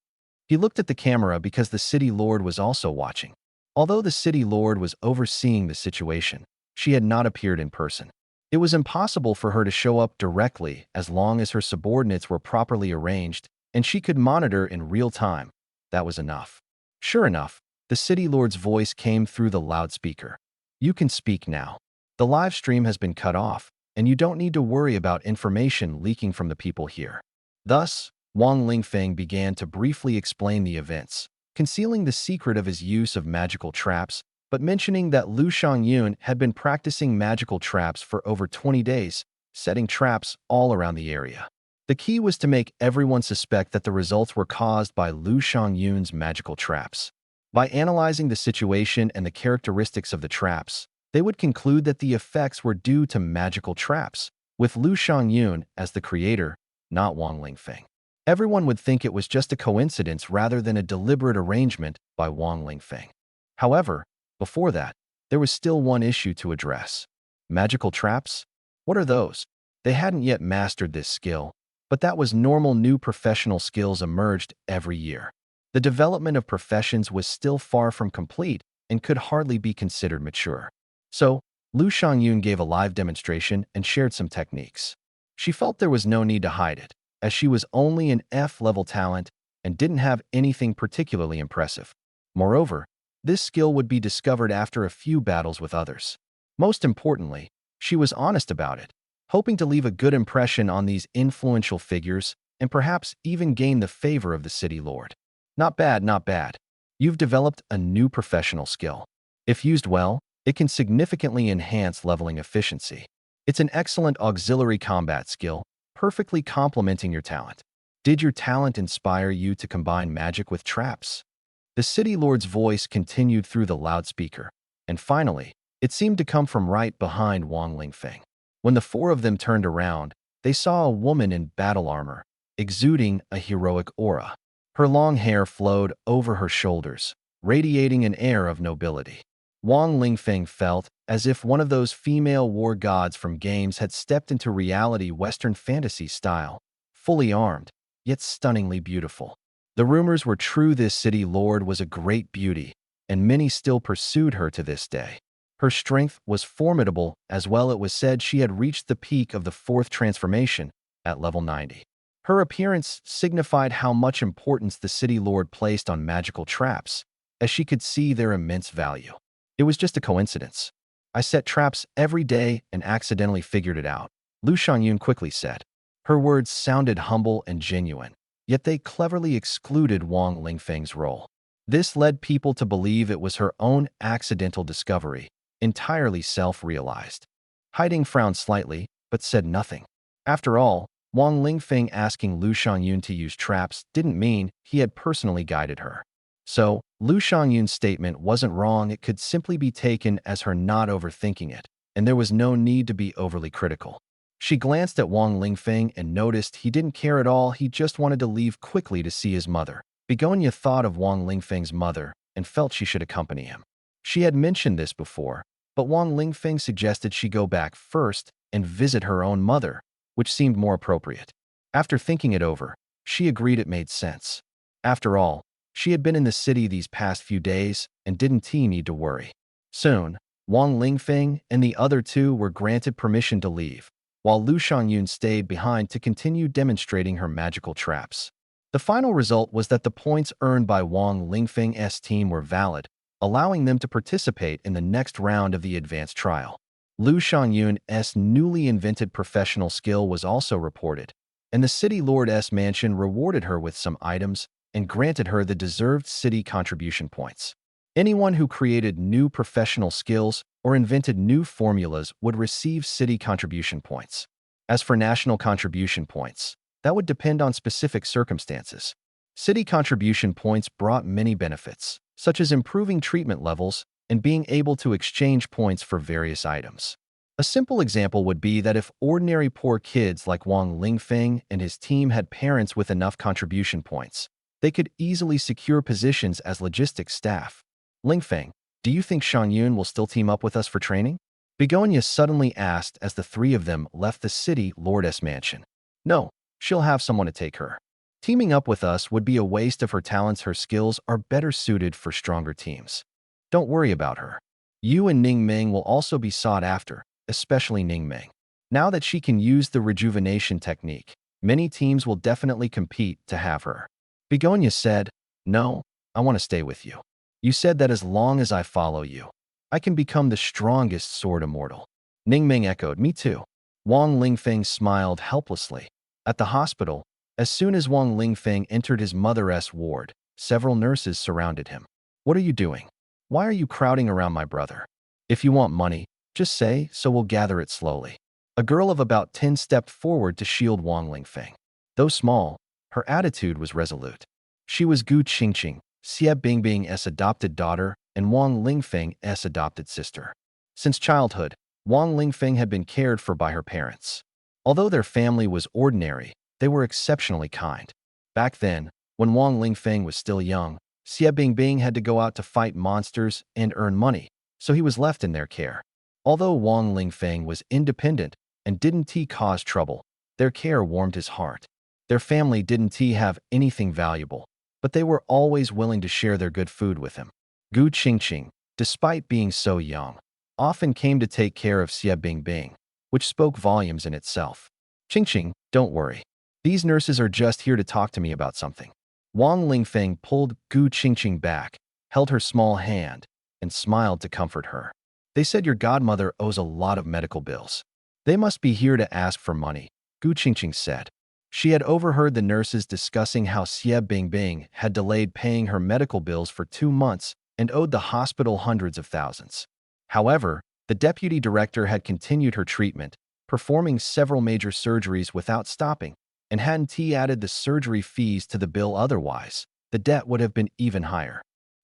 He looked at the camera because the city lord was also watching. Although the city lord was overseeing the situation, she had not appeared in person. It was impossible for her to show up directly as long as her subordinates were properly arranged and she could monitor in real time. That was enough. Sure enough, the city lord's voice came through the loudspeaker. "You can speak now. The live stream has been cut off, and you don't need to worry about information leaking from the people here." Thus, Wang Lingfeng began to briefly explain the events, concealing the secret of his use of magical traps, but mentioning that Lu Xiangyun had been practicing magical traps for over 20 days, setting traps all around the area. The key was to make everyone suspect that the results were caused by Lu Xiangyun's magical traps. By analyzing the situation and the characteristics of the traps, they would conclude that the effects were due to magical traps, with Lu Xiangyun as the creator, not Wang Lingfeng. Everyone would think it was just a coincidence rather than a deliberate arrangement by Wang Lingfeng. However, before that, there was still one issue to address. Magical traps? What are those? They hadn't yet mastered this skill, but that was normal. New professional skills emerged every year. The development of professions was still far from complete and could hardly be considered mature. So, Lu Xiangyun gave a live demonstration and shared some techniques. She felt there was no need to hide it, as she was only an F-level talent and didn't have anything particularly impressive. Moreover, this skill would be discovered after a few battles with others. Most importantly, she was honest about it, hoping to leave a good impression on these influential figures and perhaps even gain the favor of the city lord. Not bad, not bad. You've developed a new professional skill. If used well, it can significantly enhance leveling efficiency. It's an excellent auxiliary combat skill, perfectly complementing your talent. Did your talent inspire you to combine magic with traps? The city lord's voice continued through the loudspeaker, and finally, it seemed to come from right behind Wang Lingfeng. When the four of them turned around, they saw a woman in battle armor, exuding a heroic aura. Her long hair flowed over her shoulders, radiating an air of nobility. Wang Lingfeng felt as if one of those female war gods from games had stepped into reality. Western fantasy style, fully armed, yet stunningly beautiful. The rumors were true. This city lord was a great beauty, and many still pursued her to this day. Her strength was formidable as well. It was said she had reached the peak of the fourth transformation at level 90. Her appearance signified how much importance the city lord placed on magical traps, as she could see their immense value. It was just a coincidence. "I set traps every day and accidentally figured it out," Lu Xiangyun quickly said. Her words sounded humble and genuine, yet they cleverly excluded Wang Lingfeng's role. This led people to believe it was her own accidental discovery, entirely self-realized. Haiding frowned slightly, but said nothing. After all, Wang Lingfeng asking Lu Xiangyun to use traps didn't mean he had personally guided her. So, Lu Xiangyun's statement wasn't wrong. It could simply be taken as her not overthinking it, and there was no need to be overly critical. She glanced at Wang Lingfeng and noticed he didn't care at all. He just wanted to leave quickly to see his mother. Begonia thought of Wang Lingfeng's mother and felt she should accompany him. She had mentioned this before, but Wang Lingfeng suggested she go back first and visit her own mother, which seemed more appropriate. After thinking it over, she agreed it made sense. After all, she had been in the city these past few days and didn't need to worry. Soon, Wang Lingfeng and the other two were granted permission to leave, while Lu Xiangyun stayed behind to continue demonstrating her magical traps. The final result was that the points earned by Wang Lingfeng's team were valid, allowing them to participate in the next round of the advanced trial. Lu Xiangyun's newly invented professional skill was also reported, and the city lord's mansion rewarded her with some items and granted her the deserved city contribution points. Anyone who created new professional skills or invented new formulas would receive city contribution points. As for national contribution points, that would depend on specific circumstances. City contribution points brought many benefits, such as improving treatment levels and being able to exchange points for various items. A simple example would be that if ordinary poor kids like Wang Lingfeng and his team had parents with enough contribution points, they could easily secure positions as logistics staff. Lingfeng, do you think Shan Yun will still team up with us for training? Begonia suddenly asked as the three of them left the city lordess mansion. No, she'll have someone to take her. Teaming up with us would be a waste of her talents. Her skills are better suited for stronger teams. Don't worry about her. You and Ning Ming will also be sought after, especially Ning Ming. Now that she can use the rejuvenation technique, many teams will definitely compete to have her. Begonia said, No, I want to stay with you. You said that as long as I follow you, I can become the strongest sword immortal. Ning Ming echoed, Me too. Wang Lingfeng smiled helplessly. At the hospital, as soon as Wang Lingfeng entered his mother's ward, several nurses surrounded him. What are you doing? Why are you crowding around my brother? If you want money, just say, so we'll gather it slowly. A girl of about 10 stepped forward to shield Wang Lingfeng. Though small, her attitude was resolute. She was Gu Qingqing, Xie Bingbing's adopted daughter and Wang Lingfeng's adopted sister. Since childhood, Wang Lingfeng had been cared for by her parents. Although their family was ordinary, they were exceptionally kind. Back then, when Wang Lingfeng was still young, Xie Bingbing had to go out to fight monsters and earn money, so he was left in their care. Although Wang Lingfeng was independent and didn't cause trouble, their care warmed his heart. Their family didn't have anything valuable, but they were always willing to share their good food with him. Gu Qingqing, despite being so young, often came to take care of Xie Bingbing, which spoke volumes in itself. Qingqing, don't worry. These nurses are just here to talk to me about something. Wang Lingfeng pulled Gu Qingqing back, held her small hand, and smiled to comfort her. They said your godmother owes a lot of medical bills. They must be here to ask for money, Gu Qingqing said. She had overheard the nurses discussing how Xie Bingbing had delayed paying her medical bills for 2 months and owed the hospital hundreds of thousands. However, the deputy director had continued her treatment, performing several major surgeries without stopping, and hadn't added the surgery fees to the bill. Otherwise, the debt would have been even higher.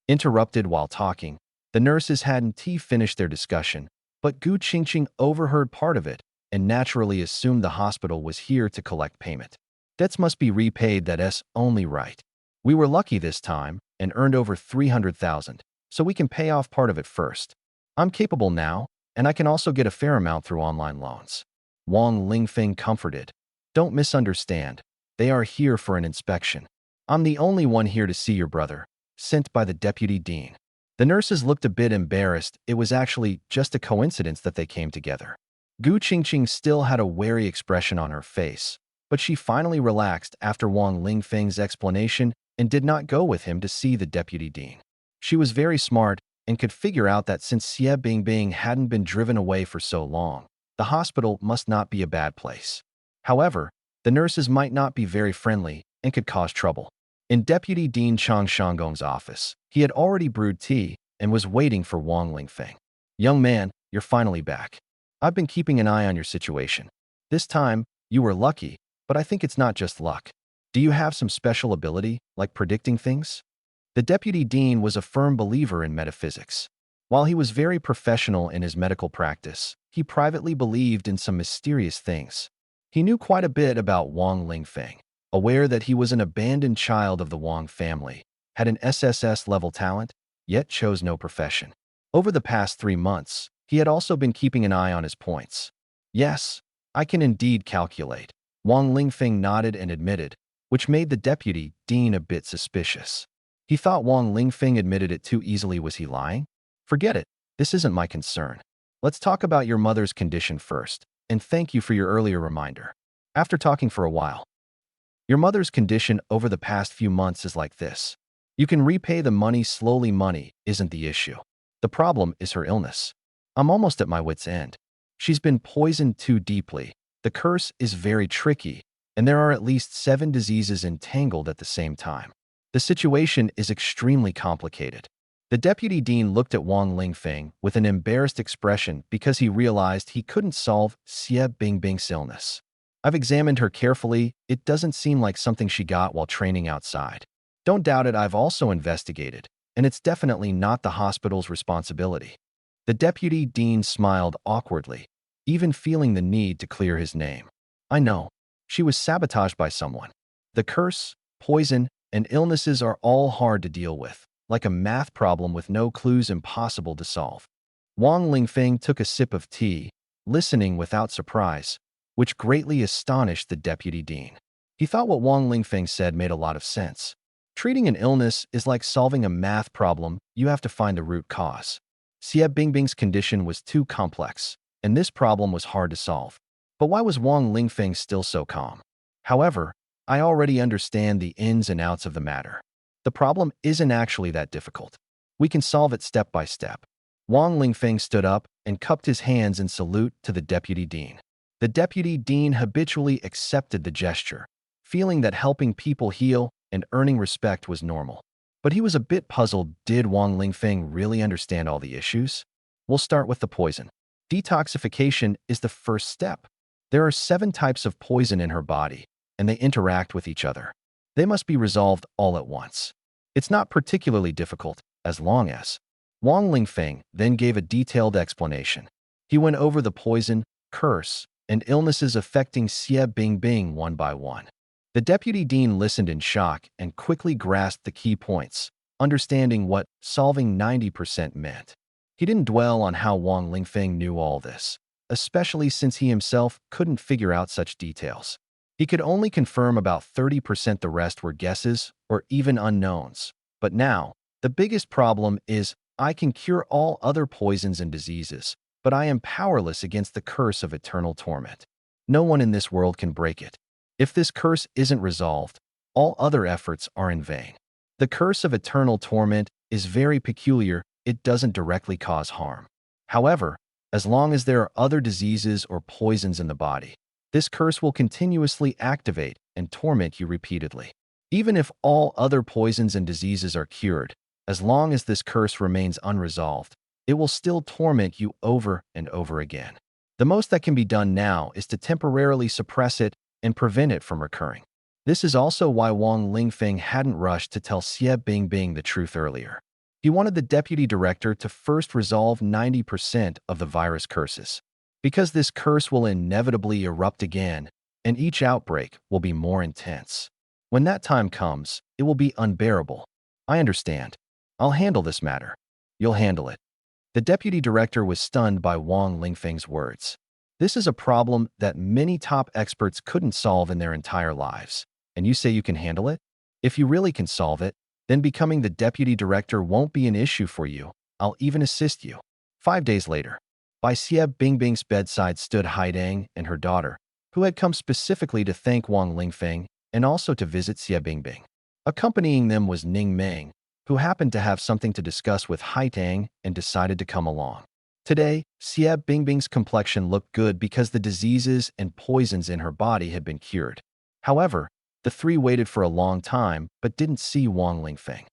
Interrupted while talking, the nurses hadn't finished their discussion, but Gu Qingqing overheard part of it and naturally assumed the hospital was here to collect payment. Debts must be repaid, that's only right. We were lucky this time and earned over 300,000, so we can pay off part of it first. I'm capable now, and I can also get a fair amount through online loans. Wang Lingfeng comforted. Don't misunderstand. They are here for an inspection. I'm the only one here to see your brother, sent by the deputy dean. The nurses looked a bit embarrassed. It was actually just a coincidence that they came together. Gu Qingqing still had a wary expression on her face, but she finally relaxed after Wang Lingfeng's explanation and did not go with him to see the deputy dean. She was very smart and could figure out that since Xie Bingbing hadn't been driven away for so long, the hospital must not be a bad place. However, the nurses might not be very friendly and could cause trouble. In Deputy Dean Chang Shanggong's office, he had already brewed tea and was waiting for Wang Lingfeng. Young man, you're finally back. I've been keeping an eye on your situation. This time, you were lucky, but I think it's not just luck. Do you have some special ability, like predicting things? The deputy dean was a firm believer in metaphysics. While he was very professional in his medical practice, he privately believed in some mysterious things. He knew quite a bit about Wang Lingfeng, aware that he was an abandoned child of the Wang family, had an SSS-level talent, yet chose no profession. Over the past 3 months, he had also been keeping an eye on his points. Yes, I can indeed calculate. Wang Lingfeng nodded and admitted, which made the deputy dean a bit suspicious. He thought Wang Lingfeng admitted it too easily. Was he lying? Forget it. This isn't my concern. Let's talk about your mother's condition first, and thank you for your earlier reminder. After talking for a while, your mother's condition over the past few months is like this. You can repay the money slowly. Money isn't the issue. The problem is her illness. I'm almost at my wit's end. She's been poisoned too deeply. The curse is very tricky, and there are at least 7 diseases entangled at the same time. The situation is extremely complicated. The deputy dean looked at Wang Lingfeng with an embarrassed expression because he realized he couldn't solve Xie Bingbing's illness. I've examined her carefully. It doesn't seem like something she got while training outside. Don't doubt it, I've also investigated, and it's definitely not the hospital's responsibility. The deputy dean smiled awkwardly, even feeling the need to clear his name. I know. She was sabotaged by someone. The curse, poison, and illnesses are all hard to deal with, like a math problem with no clues impossible to solve. Wang Lingfeng took a sip of tea, listening without surprise, which greatly astonished the deputy dean. He thought what Wang Lingfeng said made a lot of sense. Treating an illness is like solving a math problem. You have to find the root cause. Xie Bingbing's condition was too complex, and this problem was hard to solve. But why was Wang Lingfeng still so calm? However, I already understand the ins and outs of the matter. The problem isn't actually that difficult. We can solve it step by step. Wang Lingfeng stood up and cupped his hands in salute to the deputy dean. The deputy dean habitually accepted the gesture, feeling that helping people heal and earning respect was normal. But he was a bit puzzled. Did Wang Lingfeng really understand all the issues? We'll start with the poison. Detoxification is the first step. There are 7 types of poison in her body, and they interact with each other. They must be resolved all at once. It's not particularly difficult, as long as Wang Lingfeng then gave a detailed explanation. He went over the poison, curse, and illnesses affecting Xie Bingbing one by one. The deputy dean listened in shock and quickly grasped the key points, understanding what solving 90% meant. He didn't dwell on how Wang Lingfeng knew all this, especially since he himself couldn't figure out such details. He could only confirm about 30%. The rest were guesses or even unknowns. But now, the biggest problem is I can cure all other poisons and diseases, but I am powerless against the curse of eternal torment. No one in this world can break it. If this curse isn't resolved, all other efforts are in vain. The curse of eternal torment is very peculiar. It doesn't directly cause harm. However, as long as there are other diseases or poisons in the body, this curse will continuously activate and torment you repeatedly. Even if all other poisons and diseases are cured, as long as this curse remains unresolved, it will still torment you over and over again. The most that can be done now is to temporarily suppress it and prevent it from recurring. This is also why Wang Lingfeng hadn't rushed to tell Xie Bingbing the truth earlier. He wanted the deputy director to first resolve 90% of the virus curses, because this curse will inevitably erupt again, and each outbreak will be more intense. When that time comes, it will be unbearable. I understand. I'll handle this matter. You'll handle it. The deputy director was stunned by Wang Lingfeng's words. This is a problem that many top experts couldn't solve in their entire lives. And you say you can handle it? If you really can solve it, then becoming the deputy director won't be an issue for you. I'll even assist you. 5 days later, by Xie Bingbing's bedside stood Haidang and her daughter, who had come specifically to thank Wang Lingfeng and also to visit Xie Bingbing. Accompanying them was Ning Meng, who happened to have something to discuss with Haidang and decided to come along. Today, Xie Bingbing's complexion looked good because the diseases and poisons in her body had been cured. However, the 3 waited for a long time but didn't see Wang Lingfeng.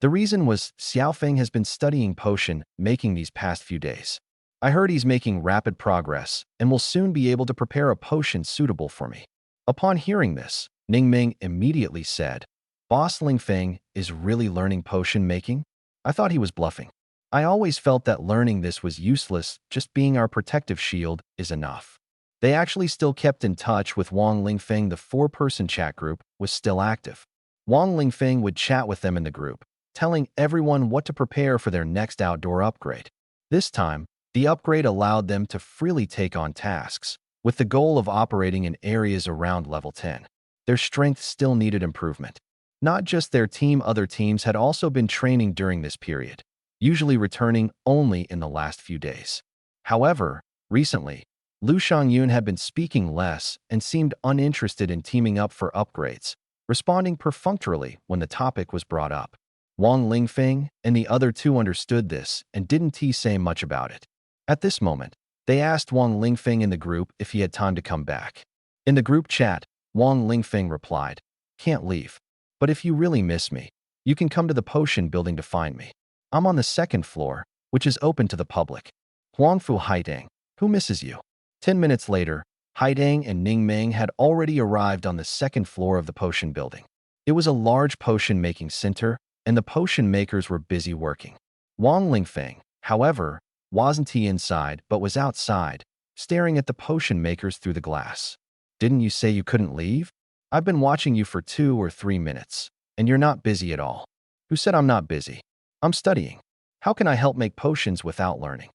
The reason was Xiaofeng has been studying potion making these past few days. I heard he's making rapid progress and will soon be able to prepare a potion suitable for me. Upon hearing this, Ning Ming immediately said, Boss Lingfeng is really learning potion making? I thought he was bluffing. I always felt that learning this was useless, just being our protective shield is enough. They actually still kept in touch with Wang Lingfeng. The 4-person chat group was still active. Wang Lingfeng would chat with them in the group, telling everyone what to prepare for their next outdoor upgrade. This time, the upgrade allowed them to freely take on tasks, with the goal of operating in areas around level 10. Their strength still needed improvement. Not just their team, other teams had also been training during this period, usually returning only in the last few days. However, recently, Lu Shangyun had been speaking less and seemed uninterested in teaming up for upgrades, responding perfunctorily when the topic was brought up. Wang Lingfeng and the other 2 understood this and didn't say much about it. At this moment, they asked Wang Lingfeng in the group if he had time to come back. In the group chat, Wang Lingfeng replied, Can't leave. But if you really miss me, you can come to the potion building to find me. I'm on the 2nd floor, which is open to the public. Huangfu Haidang, who misses you? 10 minutes later, Haidang and Ning Meng had already arrived on the 2nd floor of the potion building. It was a large potion-making center, and the potion makers were busy working. Wang Lingfeng, however, wasn't inside but was outside, staring at the potion makers through the glass. Didn't you say you couldn't leave? I've been watching you for 2 or 3 minutes, and you're not busy at all. Who said I'm not busy? I'm studying. How can I help make potions without learning?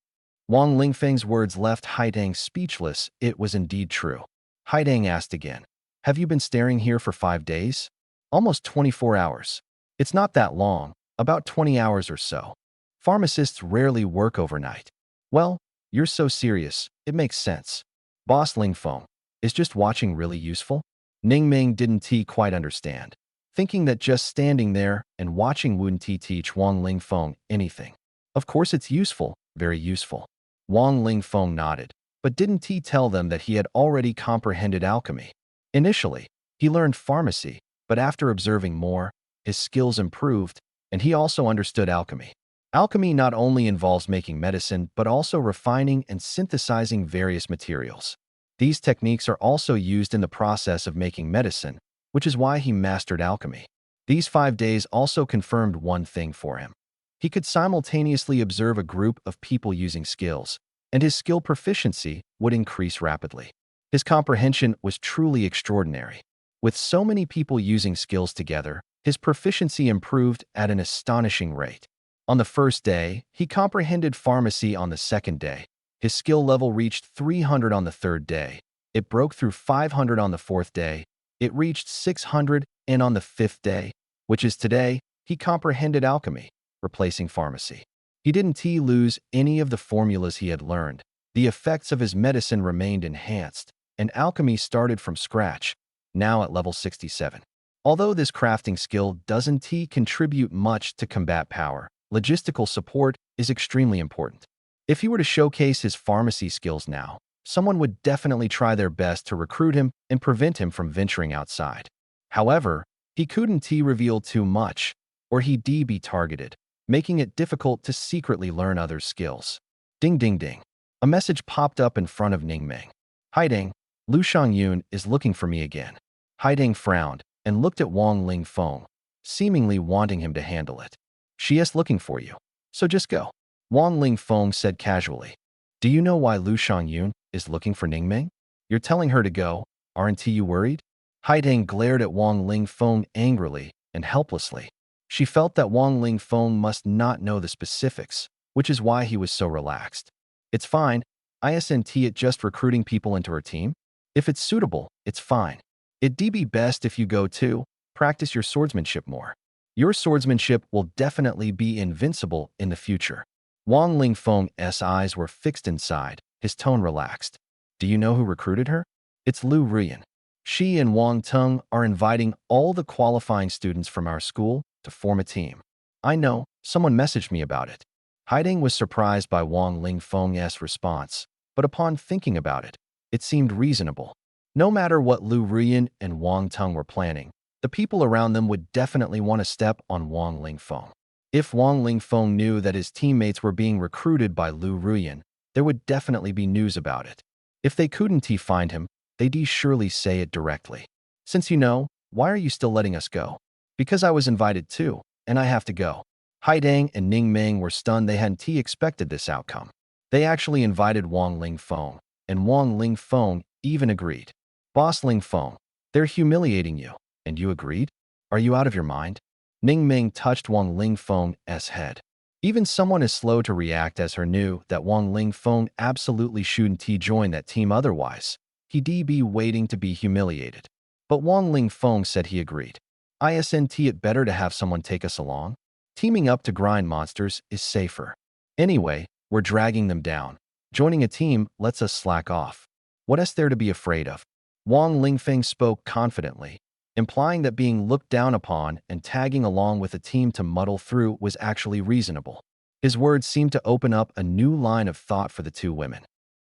Wang Lingfeng's words left Haidang speechless. It was indeed true. Haidang asked again, have you been staring here for 5 days? Almost 24 hours. It's not that long, about 20 hours or so. Pharmacists rarely work overnight. Well, you're so serious, it makes sense. Boss Lingfeng, is just watching really useful? Ningming didn't quite understand, thinking that just standing there and watching wouldn't teach Wang Lingfeng anything. Of course it's useful, very useful. Wang Lingfeng nodded, but didn't tell them that he had already comprehended alchemy. Initially, he learned pharmacy, but after observing more, his skills improved, and he also understood alchemy. Alchemy not only involves making medicine, but also refining and synthesizing various materials. These techniques are also used in the process of making medicine, which is why he mastered alchemy. These 5 days also confirmed one thing for him. He could simultaneously observe a group of people using skills, and his skill proficiency would increase rapidly. His comprehension was truly extraordinary. With so many people using skills together, his proficiency improved at an astonishing rate. On the first day, he comprehended pharmacy. On the second day, his skill level reached 300. On the third day, it broke through 500. On the fourth day, it reached 600, and on the fifth day, which is today, he comprehended alchemy, replacing pharmacy. He didn't lose any of the formulas he had learned. The effects of his medicine remained enhanced, and alchemy started from scratch, now at level 67. Although this crafting skill doesn't contribute much to combat power, logistical support is extremely important. If he were to showcase his pharmacy skills now, someone would definitely try their best to recruit him and prevent him from venturing outside. However, he couldn't reveal too much, or he'd be targeted, making it difficult to secretly learn others' skills. Ding ding ding. A message popped up in front of Ningming. Haidang, Lu Shangyun is looking for me again. Haidang frowned and looked at Wang Lingfeng, seemingly wanting him to handle it. She is looking for you, so just go. Wang Lingfeng said casually. Do you know why Lu Shangyun is looking for Ningming? You're telling her to go, aren't you worried? Haidang glared at Wang Lingfeng angrily and helplessly. She felt that Wang Lingfeng must not know the specifics, which is why he was so relaxed. It's fine, isn't it just recruiting people into her team? If it's suitable, it's fine. It'd be best if you go too, practice your swordsmanship more. Your swordsmanship will definitely be invincible in the future. Wang Lingfeng's eyes were fixed inside, his tone relaxed. Do you know who recruited her? It's Lu Ruyan. She and Wang Tung are inviting all the qualifying students from our school to form a team. I know, someone messaged me about it. Haidang was surprised by Wang Lingfeng's response, but upon thinking about it, it seemed reasonable. No matter what Lu Ruyan and Wang Tung were planning, the people around them would definitely want to step on Wang Lingfeng. If Wang Lingfeng knew that his teammates were being recruited by Lu Ruyan, there would definitely be news about it. If they couldn't find him, they'd surely say it directly. Since you know, why are you still letting us go? Because I was invited too, and I have to go. Haidang and Ningming were stunned. They hadn't expected this outcome. They actually invited Wang Lingfeng, and Wang Lingfeng even agreed. Boss Lingfeng, they're humiliating you, and you agreed? Are you out of your mind? Ningming touched Wang Lingfeng's head. Even someone as slow to react as her knew that Wang Lingfeng absolutely shouldn't join that team otherwise. He'd be waiting to be humiliated. But Wang Lingfeng said he agreed. Isn't it better to have someone take us along? Teaming up to grind monsters is safer. Anyway, we're dragging them down. Joining a team lets us slack off. What is there to be afraid of? Wang Lingfeng spoke confidently, implying that being looked down upon and tagging along with a team to muddle through was actually reasonable. His words seemed to open up a new line of thought for the two women.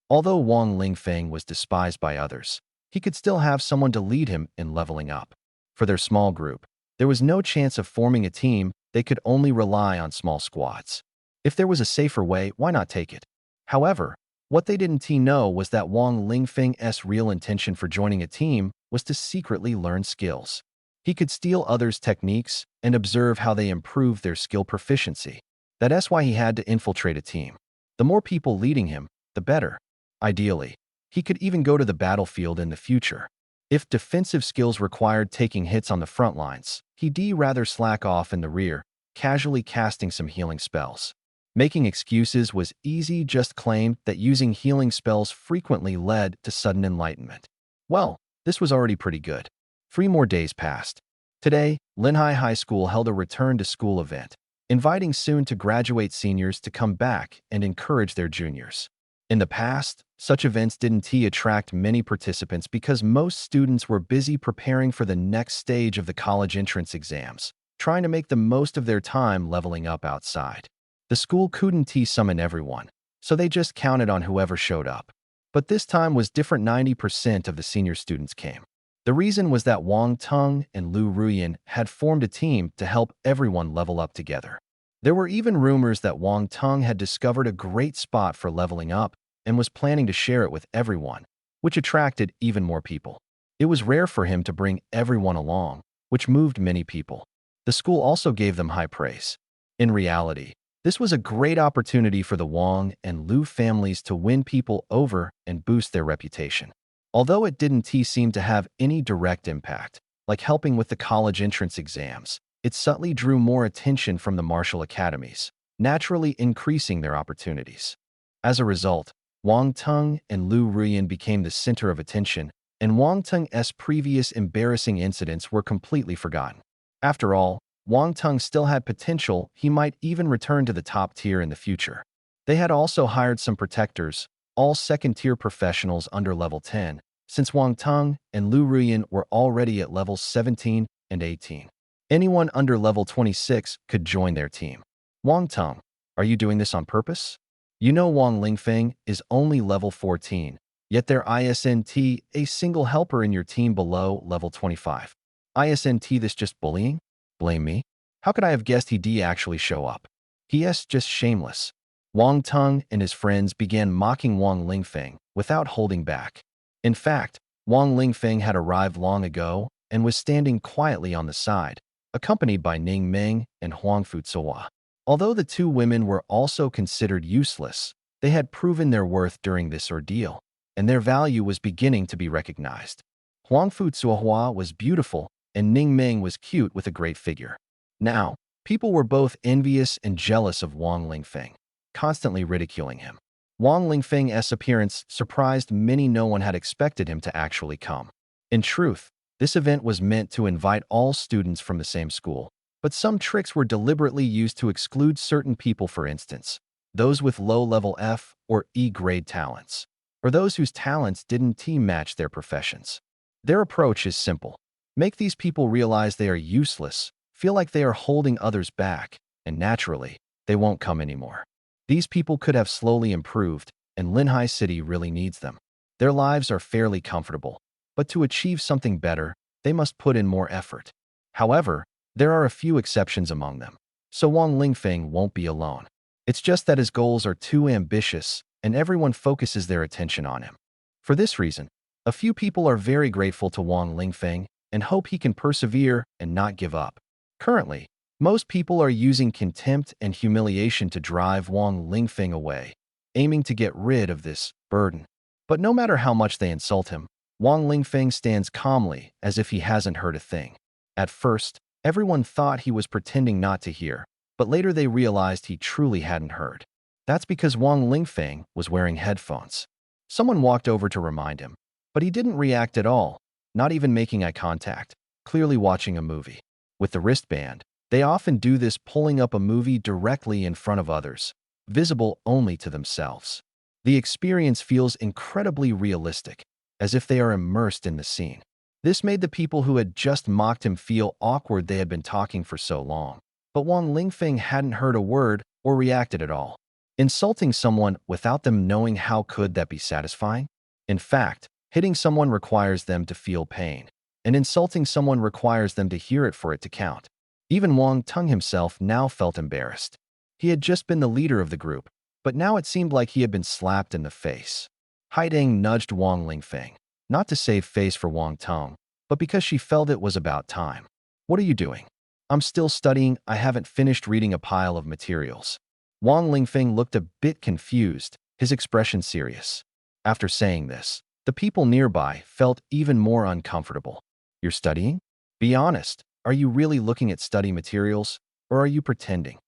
Although Wang Lingfeng was despised by others, he could still have someone to lead him in leveling up. For their small group, there was no chance of forming a team. They could only rely on small squads. If there was a safer way, why not take it? However, what they didn't know was that Wang Lingfeng's real intention for joining a team was to secretly learn skills. He could steal others' techniques and observe how they improved their skill proficiency. That's why he had to infiltrate a team. The more people leading him, the better. Ideally, he could even go to the battlefield in the future. If defensive skills required taking hits on the front lines, he'd rather slack off in the rear, casually casting some healing spells. Making excuses was easy, just claimed that using healing spells frequently led to sudden enlightenment. Well, this was already pretty good. 3 more days passed. Today, Linhai High School held a return-to-school event, inviting soon-to-graduate seniors to come back and encourage their juniors. In the past, such events didn't attract many participants because most students were busy preparing for the next stage of the college entrance exams, trying to make the most of their time leveling up outside. The school couldn't summon everyone, so they just counted on whoever showed up. But this time was different. 90% of the senior students came. The reason was that Wang Teng and Lu Ruyan had formed a team to help everyone level up together. There were even rumors that Wang Teng had discovered a great spot for leveling up and was planning to share it with everyone, which attracted even more people. It was rare for him to bring everyone along, which moved many people. The school also gave them high praise. In reality, this was a great opportunity for the Wang and Lu families to win people over and boost their reputation. Although it didn't seem to have any direct impact, like helping with the college entrance exams, it subtly drew more attention from the martial academies, naturally increasing their opportunities. As a result, Wang Teng and Lu Ruyan became the center of attention, and Wang Teng's previous embarrassing incidents were completely forgotten. After all, Wang Teng still had potential. He might even return to the top tier in the future. They had also hired some protectors, all second-tier professionals under level 10, since Wang Teng and Lu Ruyan were already at levels 17 and 18. Anyone under level 26 could join their team. Wang Teng, are you doing this on purpose? You know Wang Lingfeng is only level 14, yet there isn't a single helper in your team below level 25. Isn't this just bullying? Blame me? How could I have guessed he'd actually show up? He.s. just shameless. Wang Teng and his friends began mocking Wang Lingfeng without holding back. In fact, Wang Lingfeng had arrived long ago and was standing quietly on the side, accompanied by Ning Meng and Huang Fuzuo. Although the two women were also considered useless, they had proven their worth during this ordeal, and their value was beginning to be recognized. Huang Fuzuo was beautiful, and Ning Meng was cute with a great figure. Now, people were both envious and jealous of Wang Lingfeng, constantly ridiculing him. Wang Lingfeng's appearance surprised many. No one had expected him to actually come. In truth, this event was meant to invite all students from the same school, but some tricks were deliberately used to exclude certain people. For instance, those with low-level F or E grade talents, or those whose talents didn't match their professions. Their approach is simple. Make these people realize they are useless, feel like they are holding others back, and naturally, they won't come anymore. These people could have slowly improved, and Linhai City really needs them. Their lives are fairly comfortable, but to achieve something better, they must put in more effort. However, there are a few exceptions among them, so Wang Lingfeng won't be alone. It's just that his goals are too ambitious, and everyone focuses their attention on him. For this reason, a few people are very grateful to Wang Lingfeng and hope he can persevere and not give up. Currently, most people are using contempt and humiliation to drive Wang Lingfeng away, aiming to get rid of this burden. But no matter how much they insult him, Wang Lingfeng stands calmly as if he hasn't heard a thing. At first, everyone thought he was pretending not to hear, but later they realized he truly hadn't heard. That's because Wang Lingfeng was wearing headphones. Someone walked over to remind him, but he didn't react at all, not even making eye contact, clearly watching a movie. With the wristband, they often do this, pulling up a movie directly in front of others, visible only to themselves. The experience feels incredibly realistic, as if they are immersed in the scene. This made the people who had just mocked him feel awkward. They had been talking for so long, but Wang Lingfeng hadn't heard a word or reacted at all. Insulting someone without them knowing, how could that be satisfying? In fact, hitting someone requires them to feel pain, and insulting someone requires them to hear it for it to count. Even Wang Teng himself now felt embarrassed. He had just been the leader of the group, but now it seemed like he had been slapped in the face. Haideng nudged Wang Lingfeng, not to save face for Wang Teng, but because she felt it was about time. What are you doing? I'm still studying. I haven't finished reading a pile of materials. Wang Lingfeng looked a bit confused, his expression serious. After saying this, the people nearby felt even more uncomfortable. You're studying? Be honest. Are you really looking at study materials, or are you pretending?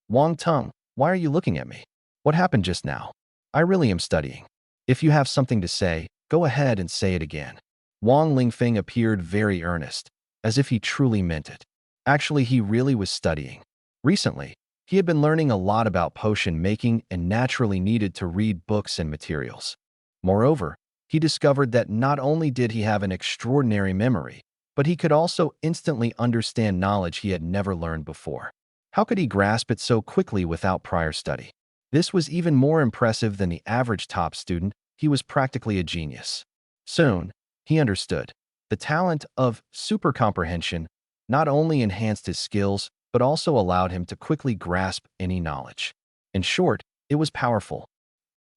Wang Teng, why are you looking at me? What happened just now? I really am studying. If you have something to say, go ahead and say it again. Wang Lingfeng appeared very earnest, as if he truly meant it. Actually, he really was studying. Recently, he had been learning a lot about potion making and naturally needed to read books and materials. Moreover, he discovered that not only did he have an extraordinary memory, but he could also instantly understand knowledge he had never learned before. How could he grasp it so quickly without prior study? This was even more impressive than the average top student. He was practically a genius. Soon, he understood. The talent of super comprehension not only enhanced his skills, but also allowed him to quickly grasp any knowledge. In short, it was powerful.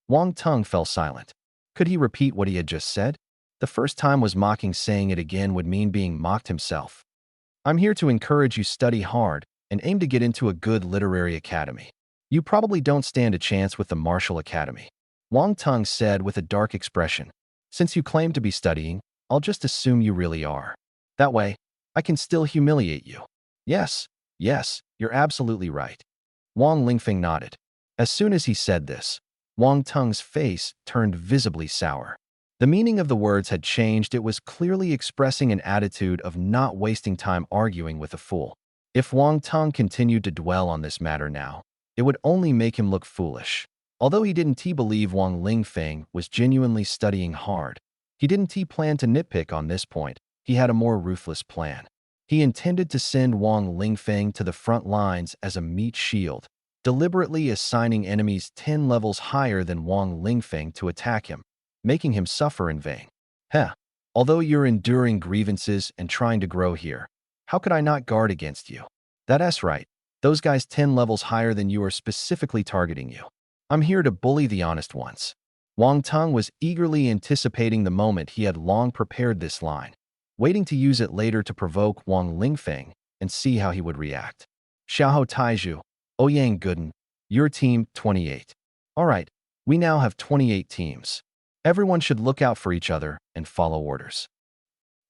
Wang Teng fell silent. Could he repeat what he had just said? The first time was mocking. Saying it again would mean being mocked himself. I'm here to encourage you study hard and aim to get into a good literary academy. You probably don't stand a chance with the Martial Academy. Wang Teng said with a dark expression. Since you claim to be studying, I'll just assume you really are. That way, I can still humiliate you. Yes, you're absolutely right. Wang Lingfeng nodded. As soon as he said this, Wang Teng's face turned visibly sour. The meaning of the words had changed. It was clearly expressing an attitude of not wasting time arguing with a fool. If Wang Teng continued to dwell on this matter now, it would only make him look foolish. Although he didn't believe Wang Lingfeng was genuinely studying hard, he didn't plan to nitpick on this point. He had a more ruthless plan. He intended to send Wang Lingfeng to the front lines as a meat shield, deliberately assigning enemies 10 levels higher than Wang Lingfeng to attack him, making him suffer in vain. Heh, although you're enduring grievances and trying to grow here, how could I not guard against you? That's right. Those guys 10 levels higher than you are specifically targeting you. I'm here to bully the honest ones. Wang Teng was eagerly anticipating the moment. He had long prepared this line, waiting to use it later to provoke Wang Lingfeng and see how he would react. Xiaohou Taizhu, Ouyang Gooden, your team, 28. Alright, we now have 28 teams. Everyone should look out for each other and follow orders.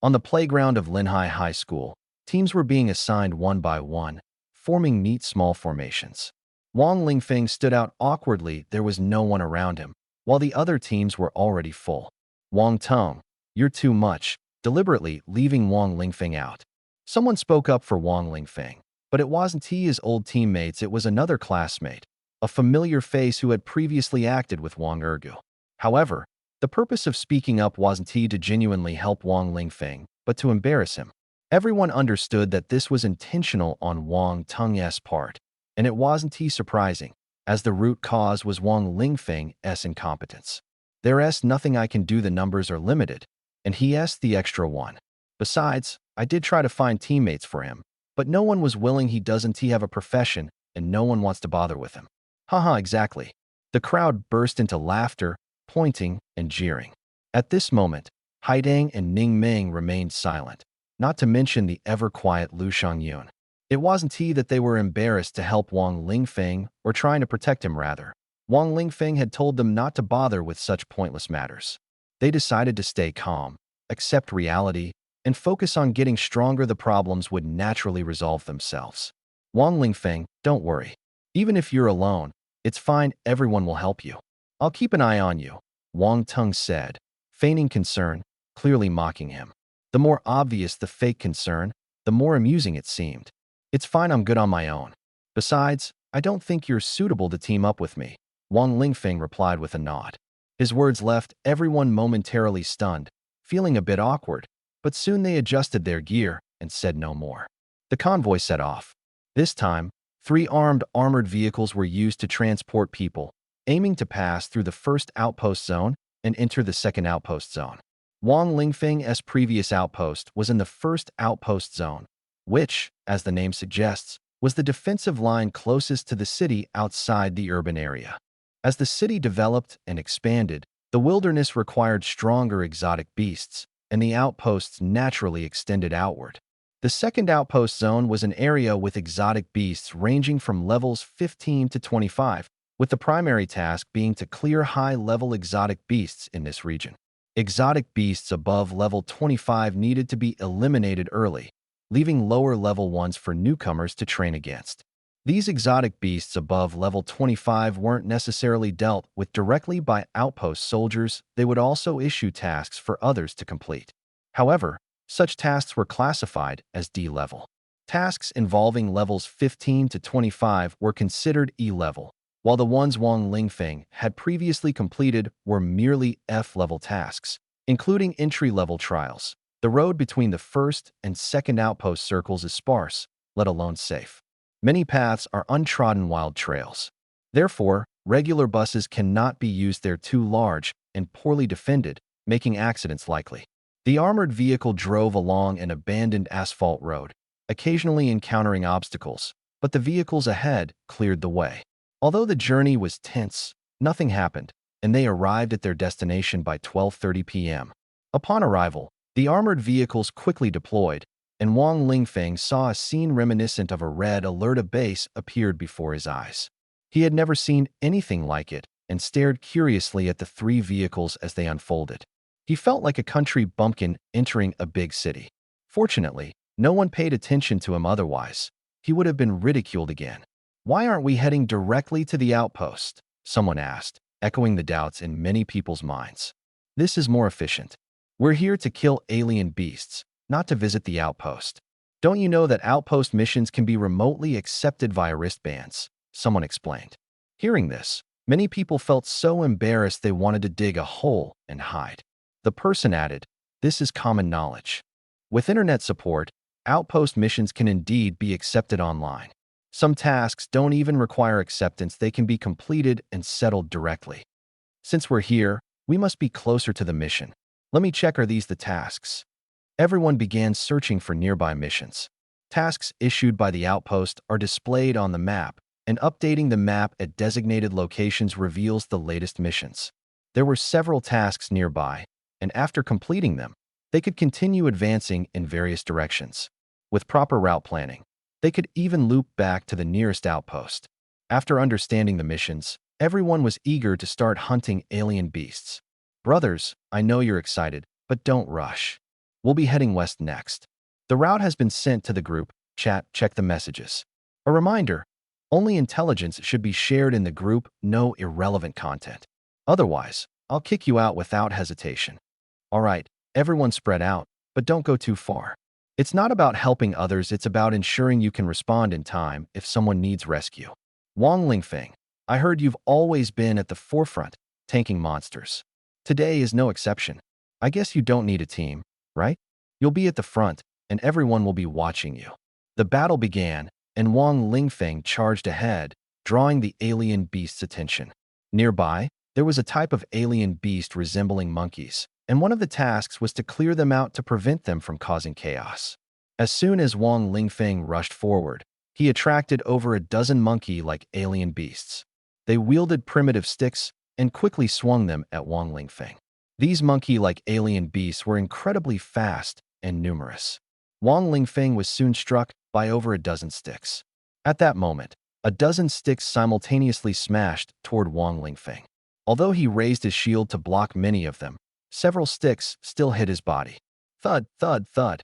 On the playground of Linhai High School, teams were being assigned one by one, forming neat small formations. Wang Lingfeng stood out awkwardly. There was no one around him, while the other teams were already full. Wang Teng, you're too much, deliberately leaving Wang Lingfeng out. Someone spoke up for Wang Lingfeng, but it wasn't his old teammates. It was another classmate, a familiar face who had previously acted with Wang Ergu. However, the purpose of speaking up wasn't to genuinely help Wang Lingfeng, but to embarrass him. Everyone understood that this was intentional on Wang Teng's part, and it wasn't surprising, as the root cause was Wang Lingfeng's incompetence. There's nothing I can do. The numbers are limited, and he's the extra one. Besides, I did try to find teammates for him, but no one was willing. He doesn't have a profession, and no one wants to bother with him. Haha, exactly. The crowd burst into laughter, pointing and jeering. At this moment, Haidang and Ning Ming remained silent, not to mention the ever-quiet Lu Shangyun. It wasn't that they were embarrassed to help Wang Lingfeng or trying to protect him. Rather, Wang Lingfeng had told them not to bother with such pointless matters. They decided to stay calm, accept reality, and focus on getting stronger. The problems would naturally resolve themselves. Wang Lingfeng, don't worry. Even if you're alone, it's fine. Everyone will help you. I'll keep an eye on you, Wang Teng said, feigning concern, clearly mocking him. The more obvious the fake concern, the more amusing it seemed. It's fine, I'm good on my own. Besides, I don't think you're suitable to team up with me, Wang Lingfeng replied with a nod. His words left everyone momentarily stunned, feeling a bit awkward, but soon they adjusted their gear and said no more. The convoy set off. This time, 3 armored vehicles were used to transport people, aiming to pass through the first outpost zone and enter the second outpost zone. Wang Lingfeng's previous outpost was in the first outpost zone, which, as the name suggests, was the defensive line closest to the city outside the urban area. As the city developed and expanded, the wilderness required stronger exotic beasts, and the outposts naturally extended outward. The second outpost zone was an area with exotic beasts ranging from levels 15 to 25, with the primary task being to clear high-level exotic beasts in this region. Exotic beasts above level 25 needed to be eliminated early, leaving lower-level ones for newcomers to train against. These exotic beasts above level 25 weren't necessarily dealt with directly by outpost soldiers, they would also issue tasks for others to complete. However, such tasks were classified as D-level. Tasks involving levels 15 to 25 were considered E-level, while the ones Wang Lingfeng had previously completed were merely F-level tasks, including entry-level trials. The road between the first and second outpost circles is sparse, let alone safe. Many paths are untrodden wild trails. Therefore, regular buses cannot be used there, too large and poorly defended, making accidents likely. The armored vehicle drove along an abandoned asphalt road, occasionally encountering obstacles, but the vehicles ahead cleared the way. Although the journey was tense, nothing happened, and they arrived at their destination by 12:30 p.m. Upon arrival, the armored vehicles quickly deployed, and Wang Lingfeng saw a scene reminiscent of a red alert base appeared before his eyes. He had never seen anything like it and stared curiously at the three vehicles as they unfolded. He felt like a country bumpkin entering a big city. Fortunately, no one paid attention to him, otherwise he would have been ridiculed again. "Why aren't we heading directly to the outpost?" someone asked, echoing the doubts in many people's minds. "This is more efficient. We're here to kill alien beasts, not to visit the outpost. Don't you know that outpost missions can be remotely accepted via wristbands?" someone explained. Hearing this, many people felt so embarrassed they wanted to dig a hole and hide. The person added, "This is common knowledge. With internet support, outpost missions can indeed be accepted online. Some tasks don't even require acceptance, they can be completed and settled directly. Since we're here, we must be closer to the mission. Let me check, are these the tasks?" Everyone began searching for nearby missions. Tasks issued by the outpost are displayed on the map, and updating the map at designated locations reveals the latest missions. There were several tasks nearby, and after completing them, they could continue advancing in various directions. With proper route planning, they could even loop back to the nearest outpost. After understanding the missions, everyone was eager to start hunting alien beasts. "Brothers, I know you're excited, but don't rush. We'll be heading west next. The route has been sent to the group chat, check the messages. A reminder, only intelligence should be shared in the group, no irrelevant content. Otherwise, I'll kick you out without hesitation. All right, everyone spread out, but don't go too far. It's not about helping others, it's about ensuring you can respond in time if someone needs rescue." Wang Lingfeng, I heard you've always been at the forefront, tanking monsters. Today is no exception. I guess you don't need a team, right? You'll be at the front, and everyone will be watching you. The battle began, and Wang Lingfeng charged ahead, drawing the alien beast's attention. Nearby, there was a type of alien beast resembling monkeys, and one of the tasks was to clear them out to prevent them from causing chaos. As soon as Wang Lingfeng rushed forward, he attracted over a dozen monkey-like alien beasts. They wielded primitive sticks and quickly swung them at Wang Lingfeng. These monkey-like alien beasts were incredibly fast and numerous. Wang Lingfeng was soon struck by over a dozen sticks. At that moment, a dozen sticks simultaneously smashed toward Wang Lingfeng. Although he raised his shield to block many of them, several sticks still hit his body. Thud, thud, thud.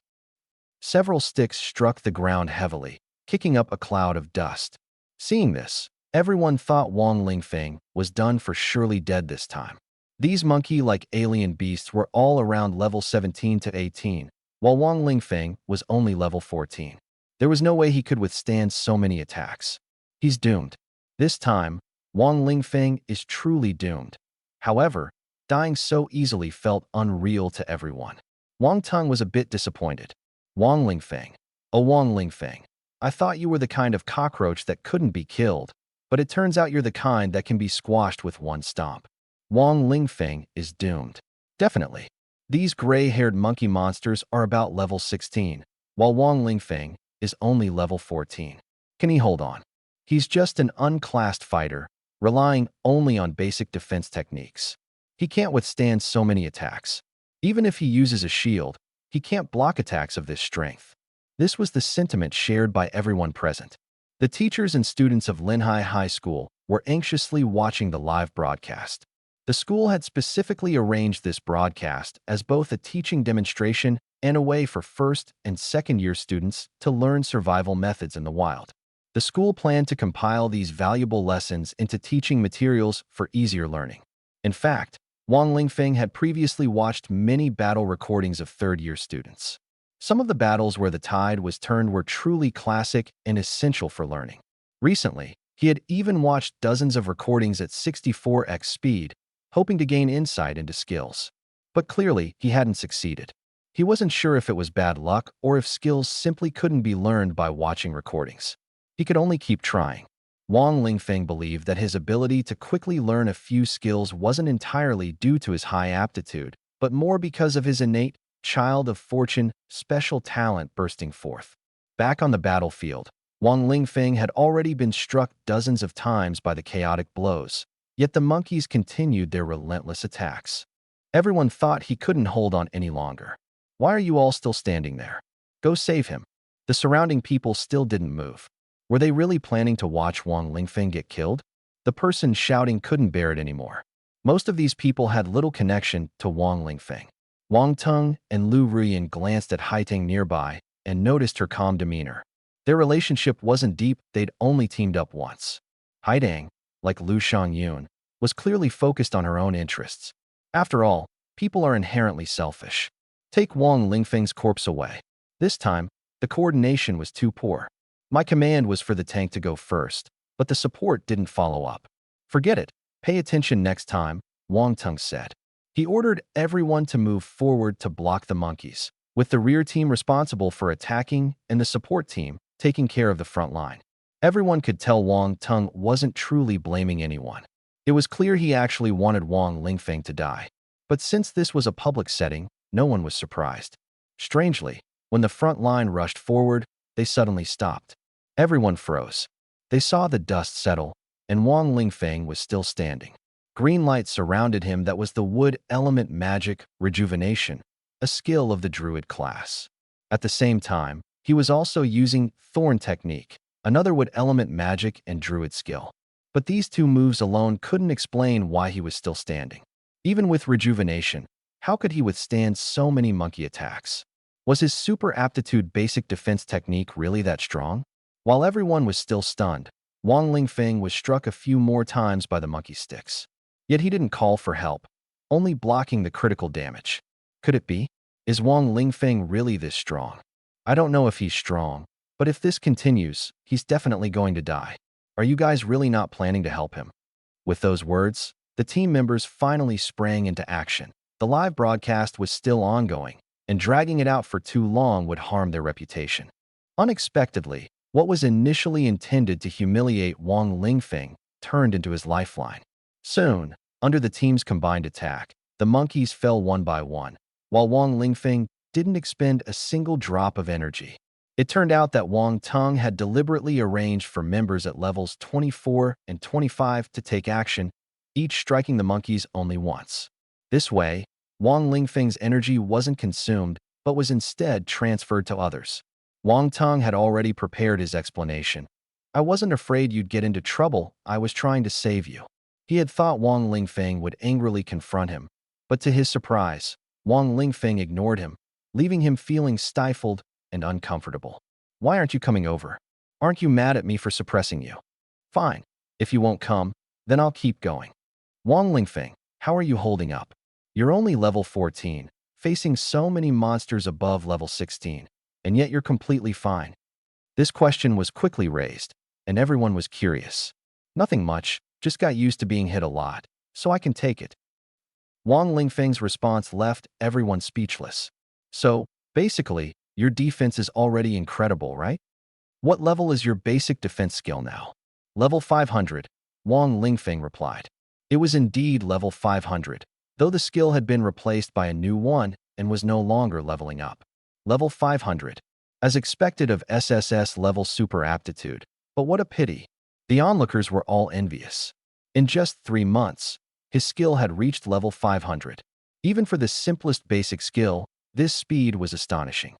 Several sticks struck the ground heavily, kicking up a cloud of dust. Seeing this, everyone thought Wang Lingfeng was done for, surely dead this time. These monkey-like alien beasts were all around level 17 to 18, while Wang Lingfeng was only level 14. There was no way he could withstand so many attacks. He's doomed. This time, Wang Lingfeng is truly doomed. However, dying so easily felt unreal to everyone. Wang Teng was a bit disappointed. "Wang Lingfeng, oh Wang Lingfeng, I thought you were the kind of cockroach that couldn't be killed, but it turns out you're the kind that can be squashed with one stomp." Wang Lingfeng is doomed. Definitely. These gray-haired monkey monsters are about level 16, while Wang Lingfeng is only level 14. Can he hold on? He's just an unclassed fighter, relying only on basic defense techniques. He can't withstand so many attacks. Even if he uses a shield, he can't block attacks of this strength. This was the sentiment shared by everyone present. The teachers and students of Linhai High School were anxiously watching the live broadcast. The school had specifically arranged this broadcast as both a teaching demonstration and a way for first and second-year students to learn survival methods in the wild. The school planned to compile these valuable lessons into teaching materials for easier learning. In fact, Wang Lingfeng had previously watched many battle recordings of third-year students. Some of the battles where the tide was turned were truly classic and essential for learning. Recently, he had even watched dozens of recordings at 64x speed, hoping to gain insight into skills. But clearly, he hadn't succeeded. He wasn't sure if it was bad luck or if skills simply couldn't be learned by watching recordings. He could only keep trying. Wang Lingfeng believed that his ability to quickly learn a few skills wasn't entirely due to his high aptitude, but more because of his innate, child of fortune, special talent bursting forth. Back on the battlefield, Wang Lingfeng had already been struck dozens of times by the chaotic blows, yet the monkeys continued their relentless attacks. Everyone thought he couldn't hold on any longer. Why are you all still standing there? Go save him. The surrounding people still didn't move. Were they really planning to watch Wang Lingfeng get killed? The person shouting couldn't bear it anymore. Most of these people had little connection to Wang Lingfeng. Wang Teng and Lu Ruyan glanced at Haiteng nearby and noticed her calm demeanor. Their relationship wasn't deep, they'd only teamed up once. Haiteng, like Lu Shangyun, was clearly focused on her own interests. After all, people are inherently selfish. Take Wang Lingfeng's corpse away. This time, the coordination was too poor. My command was for the tank to go first, but the support didn't follow up. Forget it. Pay attention next time, Wang Teng said. He ordered everyone to move forward to block the monkeys, with the rear team responsible for attacking and the support team taking care of the front line. Everyone could tell Wang Teng wasn't truly blaming anyone. It was clear he actually wanted Wang Lingfeng to die. But since this was a public setting, no one was surprised. Strangely, when the front line rushed forward, they suddenly stopped. Everyone froze. They saw the dust settle, and Wang Lingfeng was still standing. Green light surrounded him that was the wood element magic rejuvenation, a skill of the druid class. At the same time, he was also using thorn technique, another wood element magic and druid skill. But these two moves alone couldn't explain why he was still standing. Even with rejuvenation, how could he withstand so many monkey attacks? Was his super aptitude basic defense technique really that strong? While everyone was still stunned, Wang Lingfeng was struck a few more times by the monkey sticks. Yet he didn't call for help, only blocking the critical damage. Could it be? Is Wang Lingfeng really this strong? I don't know if he's strong, but if this continues, he's definitely going to die. Are you guys really not planning to help him? With those words, the team members finally sprang into action. The live broadcast was still ongoing, and dragging it out for too long would harm their reputation. Unexpectedly, what was initially intended to humiliate Wang Lingfeng turned into his lifeline. Soon, under the team's combined attack, the monkeys fell one by one, while Wang Lingfeng didn't expend a single drop of energy. It turned out that Wang Teng had deliberately arranged for members at levels 24 and 25 to take action, each striking the monkeys only once. This way, Wang Lingfeng's energy wasn't consumed, but was instead transferred to others. Wang Teng had already prepared his explanation. I wasn't afraid you'd get into trouble, I was trying to save you. He had thought Wang Lingfeng would angrily confront him, but to his surprise, Wang Lingfeng ignored him, leaving him feeling stifled and uncomfortable. Why aren't you coming over? Aren't you mad at me for suppressing you? Fine. If you won't come, then I'll keep going. Wang Lingfeng, how are you holding up? You're only level 14, facing so many monsters above level 16, and yet you're completely fine. This question was quickly raised, and everyone was curious. Nothing much, just got used to being hit a lot, so I can take it. Wang Lingfeng's response left everyone speechless. So, basically, your defense is already incredible, right? What level is your basic defense skill now? Level 500, Wang Lingfeng replied. It was indeed level 500, though the skill had been replaced by a new one and was no longer leveling up. Level 500, as expected of SSS level super aptitude, but what a pity. The onlookers were all envious. In just 3 months, his skill had reached level 500. Even for the simplest basic skill, this speed was astonishing.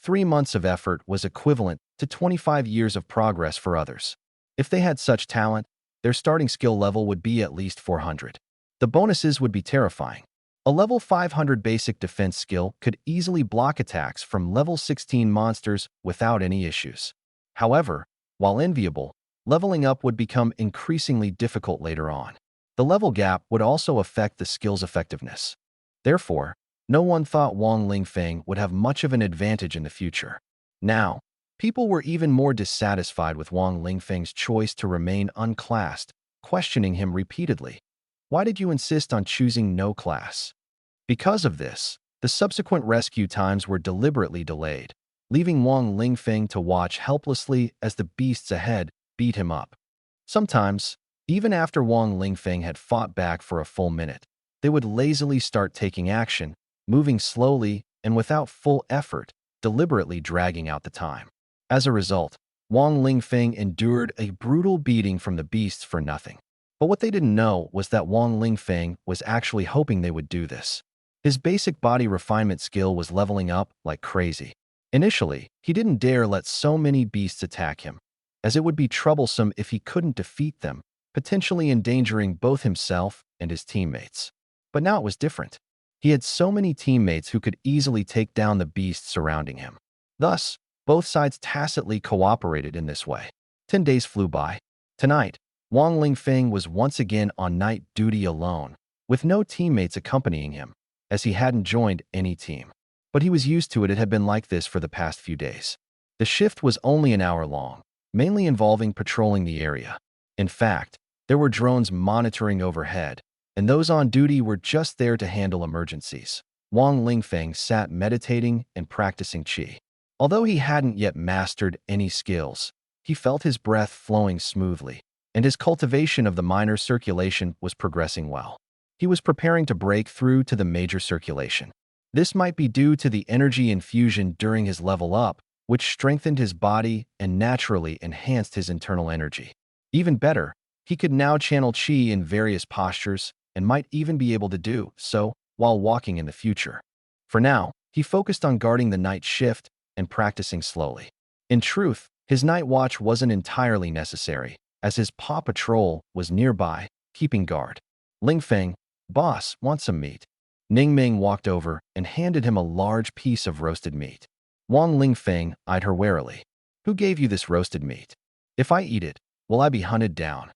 3 months of effort was equivalent to 25 years of progress for others. If they had such talent, their starting skill level would be at least 400. The bonuses would be terrifying. A level 500 basic defense skill could easily block attacks from level 16 monsters without any issues. However, while enviable, leveling up would become increasingly difficult later on. The level gap would also affect the skill's effectiveness. Therefore, no one thought Wang Lingfeng would have much of an advantage in the future. Now, people were even more dissatisfied with Wang Lingfeng's choice to remain unclassed, questioning him repeatedly. Why did you insist on choosing no class? Because of this, the subsequent rescue times were deliberately delayed, leaving Wang Lingfeng to watch helplessly as the beasts ahead beat him up. Sometimes, even after Wang Lingfeng had fought back for a full minute, they would lazily start taking action, moving slowly and without full effort, deliberately dragging out the time. As a result, Wang Lingfeng endured a brutal beating from the beasts for nothing. But what they didn't know was that Wang Lingfeng was actually hoping they would do this. His basic body refinement skill was leveling up like crazy. Initially, he didn't dare let so many beasts attack him, as it would be troublesome if he couldn't defeat them, potentially endangering both himself and his teammates. But now it was different. He had so many teammates who could easily take down the beasts surrounding him. Thus, both sides tacitly cooperated in this way. 10 days flew by. Tonight, Wang Lingfeng was once again on night duty alone, with no teammates accompanying him, as he hadn't joined any team. But he was used to it. It had been like this for the past few days. The shift was only an hour long, mainly involving patrolling the area. In fact, there were drones monitoring overhead, and those on duty were just there to handle emergencies. Wang Lingfeng sat meditating and practicing qi. Although he hadn't yet mastered any skills, he felt his breath flowing smoothly, and his cultivation of the minor circulation was progressing well. He was preparing to break through to the major circulation. This might be due to the energy infusion during his level up, which strengthened his body and naturally enhanced his internal energy. Even better, he could now channel qi in various postures and might even be able to do so while walking in the future. For now, he focused on guarding the night shift and practicing slowly. In truth, his night watch wasn't entirely necessary, as his paw patrol was nearby, keeping guard. Lingfeng, boss, want some meat? Ningming walked over and handed him a large piece of roasted meat. Wang Lingfeng eyed her warily. Who gave you this roasted meat? If I eat it, will I be hunted down?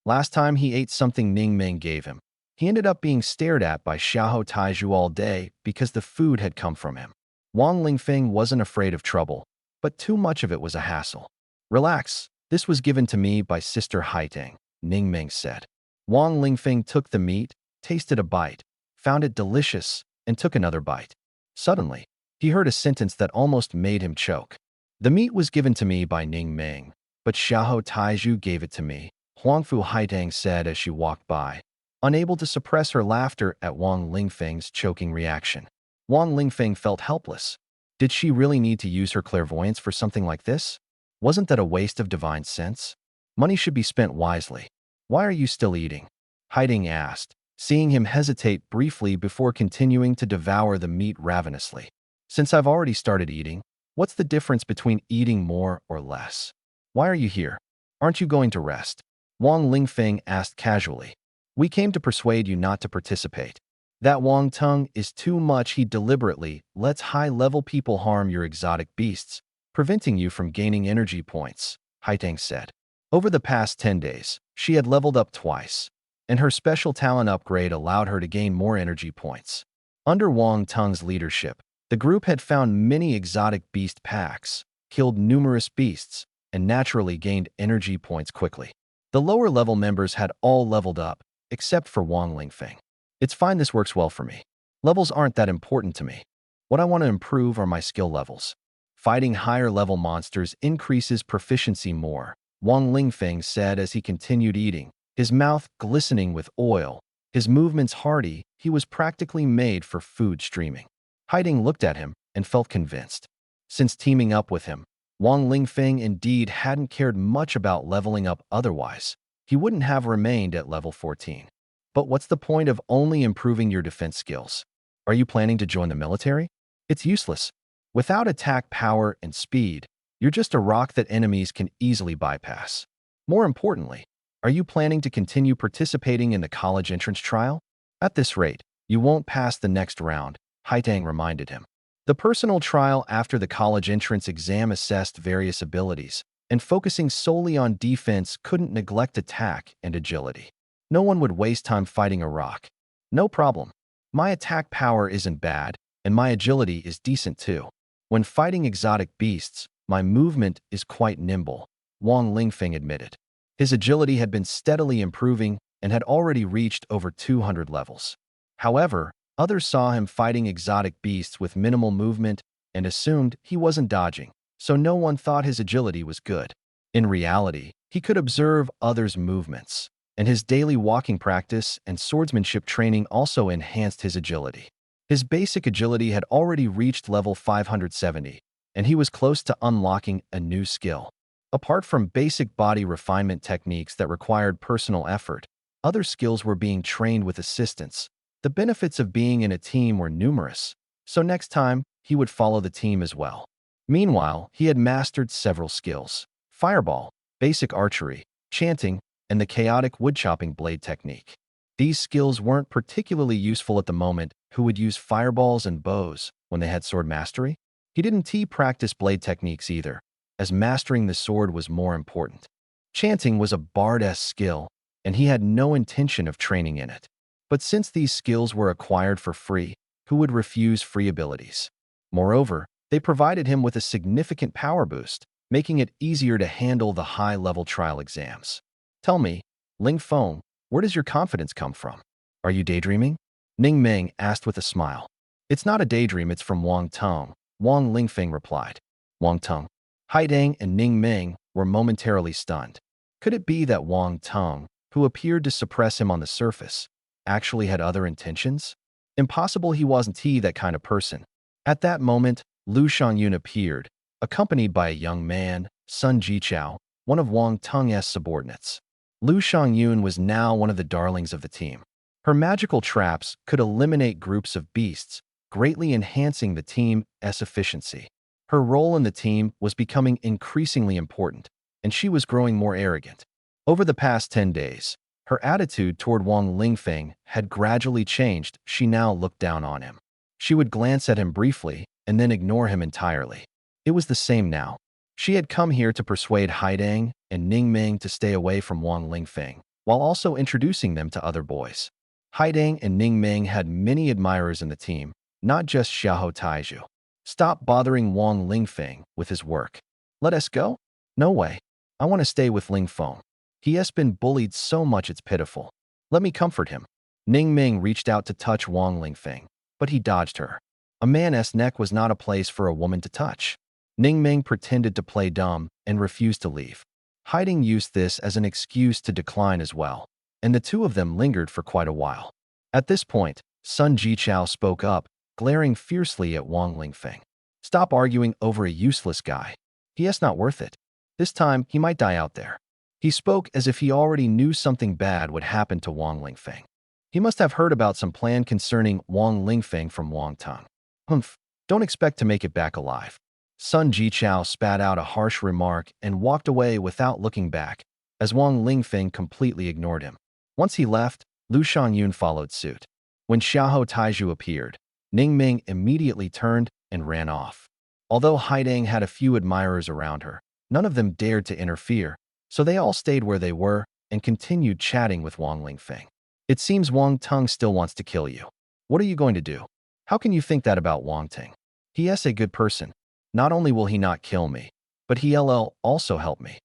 Last time he ate something Ningming gave him, he ended up being stared at by Xiahou Taizhu all day because the food had come from him. Wang Lingfeng wasn't afraid of trouble, but too much of it was a hassle. Relax, this was given to me by Sister Haitang, Ningming said. Wang Lingfeng took the meat, tasted a bite, found it delicious, and took another bite. Suddenly, he heard a sentence that almost made him choke. The meat was given to me by Ningming, but Xiahou Taizhu gave it to me, Huangfu Haitang said as she walked by, unable to suppress her laughter at Wang Lingfeng's choking reaction. Wang Lingfeng felt helpless. Did she really need to use her clairvoyance for something like this? Wasn't that a waste of divine sense? Money should be spent wisely. Why are you still eating? Haiding asked, seeing him hesitate briefly before continuing to devour the meat ravenously. Since I've already started eating, what's the difference between eating more or less? Why are you here? Aren't you going to rest? Wang Lingfeng asked casually. We came to persuade you not to participate. That Wang Tung is too much. He deliberately lets high-level people harm your exotic beasts, preventing you from gaining energy points, Haitang said. Over the past 10 days, she had leveled up twice, and her special talent upgrade allowed her to gain more energy points. Under Wang Tung's leadership, the group had found many exotic beast packs, killed numerous beasts, and naturally gained energy points quickly. The lower-level members had all leveled up, except for Wang Lingfeng. It's fine, this works well for me. Levels aren't that important to me. What I want to improve are my skill levels. Fighting higher-level monsters increases proficiency more, Wang Lingfeng said as he continued eating, his mouth glistening with oil, his movements hearty. He was practically made for food streaming. Haiding looked at him and felt convinced. Since teaming up with him, Wang Lingfeng indeed hadn't cared much about leveling up otherwise. He wouldn't have remained at level 14. But what's the point of only improving your defense skills? Are you planning to join the military? It's useless. Without attack power and speed, you're just a rock that enemies can easily bypass. More importantly, are you planning to continue participating in the college entrance trial? At this rate, you won't pass the next round, Haitang reminded him. The personal trial after the college entrance exam assessed various abilities, and focusing solely on defense couldn't neglect attack and agility. No one would waste time fighting a rock. No problem. My attack power isn't bad, and my agility is decent too. When fighting exotic beasts, my movement is quite nimble, Wang Lingfeng admitted. His agility had been steadily improving and had already reached over 200 levels. However, others saw him fighting exotic beasts with minimal movement and assumed he wasn't dodging, so no one thought his agility was good. In reality, he could observe others' movements, and his daily walking practice and swordsmanship training also enhanced his agility. His basic agility had already reached level 570, and he was close to unlocking a new skill. Apart from basic body refinement techniques that required personal effort, other skills were being trained with assistance. The benefits of being in a team were numerous, so next time, he would follow the team as well. Meanwhile, he had mastered several skills: fireball, basic archery, chanting, and the chaotic woodchopping blade technique. These skills weren't particularly useful at the moment. Who would use fireballs and bows when they had sword mastery? He didn't practice blade techniques either, as mastering the sword was more important. Chanting was a bard-esque skill, and he had no intention of training in it. But since these skills were acquired for free, who would refuse free abilities? Moreover, they provided him with a significant power boost, making it easier to handle the high-level trial exams. Tell me, Ling Feng, where does your confidence come from? Are you daydreaming? Ning Meng asked with a smile. It's not a daydream, it's from Wang Tong, Wang Lingfeng replied. Wang Tong. Haidang and Ning Meng were momentarily stunned. Could it be that Wang Tong, who appeared to suppress him on the surface, actually had other intentions? Impossible, he wasn't that kind of person. At that moment, Lu Xiangyun appeared, accompanied by a young man, Sun Jichao, one of Wang Tong's subordinates. Lu Xiangyun was now one of the darlings of the team. Her magical traps could eliminate groups of beasts, greatly enhancing the team's efficiency. Her role in the team was becoming increasingly important, and she was growing more arrogant. Over the past 10 days, her attitude toward Wang Lingfeng had gradually changed. She now looked down on him. She would glance at him briefly and then ignore him entirely. It was the same now. She had come here to persuade Haidang and Ning Meng to stay away from Wang Lingfeng, while also introducing them to other boys. Haidang and Ning Meng had many admirers in the team, not just Xiahou Taizhu. Stop bothering Wang Lingfeng with his work. Let us go? No way. I want to stay with Ling Feng. He has been bullied so much it's pitiful. Let me comfort him. Ning Meng reached out to touch Wang Lingfeng, but he dodged her. A man's neck was not a place for a woman to touch. Ning Meng pretended to play dumb and refused to leave. Haidang used this as an excuse to decline as well, and the two of them lingered for quite a while. At this point, Sun Jichao spoke up, glaring fiercely at Wang Lingfeng. Stop arguing over a useless guy. He is not worth it. This time, he might die out there. He spoke as if he already knew something bad would happen to Wang Lingfeng. He must have heard about some plan concerning Wang Lingfeng from Wang Tong. Humph, don't expect to make it back alive. Sun Jichao spat out a harsh remark and walked away without looking back, as Wang Lingfeng completely ignored him. Once he left, Lu Xiangyun followed suit. When Xiahou Taizhu appeared, Ning Meng immediately turned and ran off. Although Haidang had a few admirers around her, none of them dared to interfere, so they all stayed where they were and continued chatting with Wang Lingfeng. It seems Wang Tong still wants to kill you. What are you going to do? How can you think that about Wang Ting? He is a good person. Not only will he not kill me, but he'll also help me.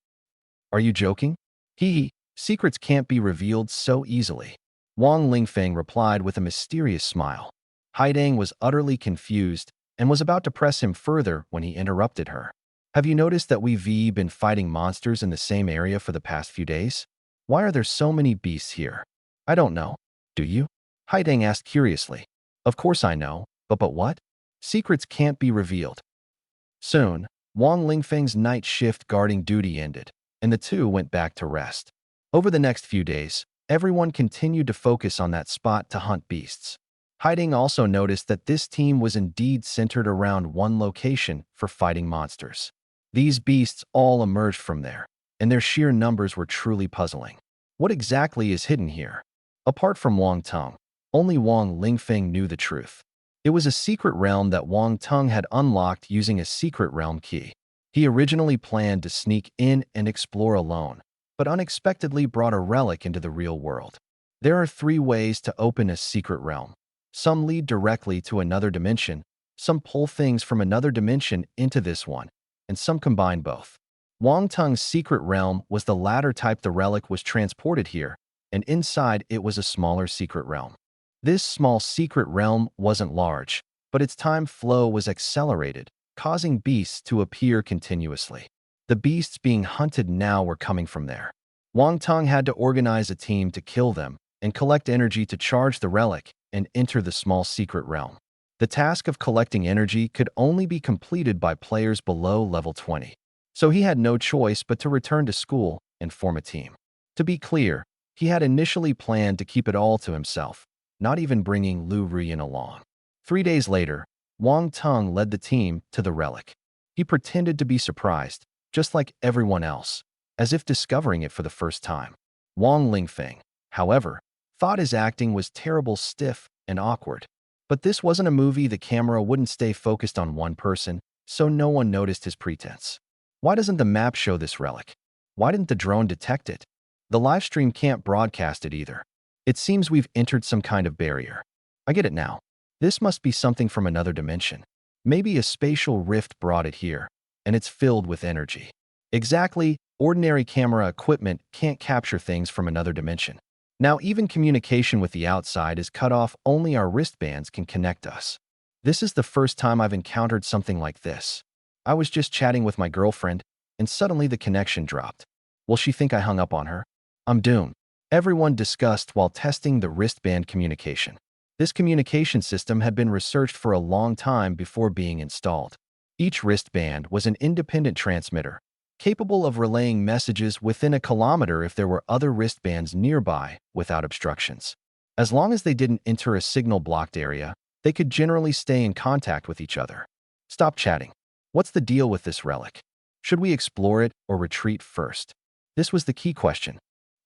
Are you joking? Secrets can't be revealed so easily. Wang Lingfeng replied with a mysterious smile. Haidang was utterly confused and was about to press him further when he interrupted her. Have you noticed that we've been fighting monsters in the same area for the past few days? Why are there so many beasts here? I don't know. Do you? Haidang asked curiously. Of course I know, but what? Secrets can't be revealed. Soon, Wang Lingfeng's night shift guarding duty ended, and the two went back to rest. Over the next few days, everyone continued to focus on that spot to hunt beasts. Haiding also noticed that this team was indeed centered around one location for fighting monsters. These beasts all emerged from there, and their sheer numbers were truly puzzling. What exactly is hidden here? Apart from Wang Teng, only Wang Lingfeng knew the truth. It was a secret realm that Wang Teng had unlocked using a secret realm key. He originally planned to sneak in and explore alone, but unexpectedly brought a relic into the real world. There are 3 ways to open a secret realm. Some lead directly to another dimension, some pull things from another dimension into this one, and some combine both. Wang Teng's secret realm was the latter type. The relic was transported here, and inside it was a smaller secret realm. This small secret realm wasn't large, but its time flow was accelerated, causing beasts to appear continuously. The beasts being hunted now were coming from there. Wang Teng had to organize a team to kill them and collect energy to charge the relic and enter the small secret realm. The task of collecting energy could only be completed by players below level 20. So he had no choice but to return to school and form a team. To be clear, he had initially planned to keep it all to himself, not even bringing Lu Ruyin along. 3 days later, Wang Teng led the team to the relic. He pretended to be surprised, just like everyone else, as if discovering it for the first time. Wang Lingfeng, however, thought his acting was terrible, stiff, and awkward. But this wasn't a movie. The camera wouldn't stay focused on one person, so no one noticed his pretense. Why doesn't the map show this relic? Why didn't the drone detect it? The livestream can't broadcast it either. It seems we've entered some kind of barrier. I get it now. This must be something from another dimension. Maybe a spatial rift brought it here, and it's filled with energy. Exactly, ordinary camera equipment can't capture things from another dimension. Now even communication with the outside is cut off. Only our wristbands can connect us. This is the first time I've encountered something like this. I was just chatting with my girlfriend, and suddenly the connection dropped. Will she think I hung up on her? I'm doomed. Everyone discussed while testing the wristband communication. This communication system had been researched for a long time before being installed. Each wristband was an independent transmitter, capable of relaying messages within a kilometer if there were other wristbands nearby without obstructions. As long as they didn't enter a signal-blocked area, they could generally stay in contact with each other. Stop chatting. What's the deal with this relic? Should we explore it or retreat first? This was the key question.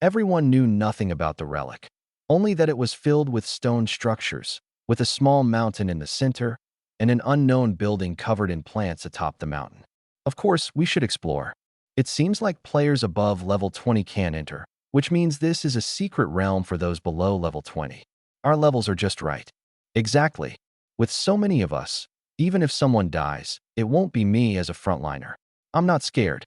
Everyone knew nothing about the relic, only that it was filled with stone structures, with a small mountain in the center and an unknown building covered in plants atop the mountain. Of course, we should explore. It seems like players above level 20 can enter, which means this is a secret realm for those below level 20. Our levels are just right. Exactly. With so many of us, even if someone dies, it won't be me as a frontliner. I'm not scared.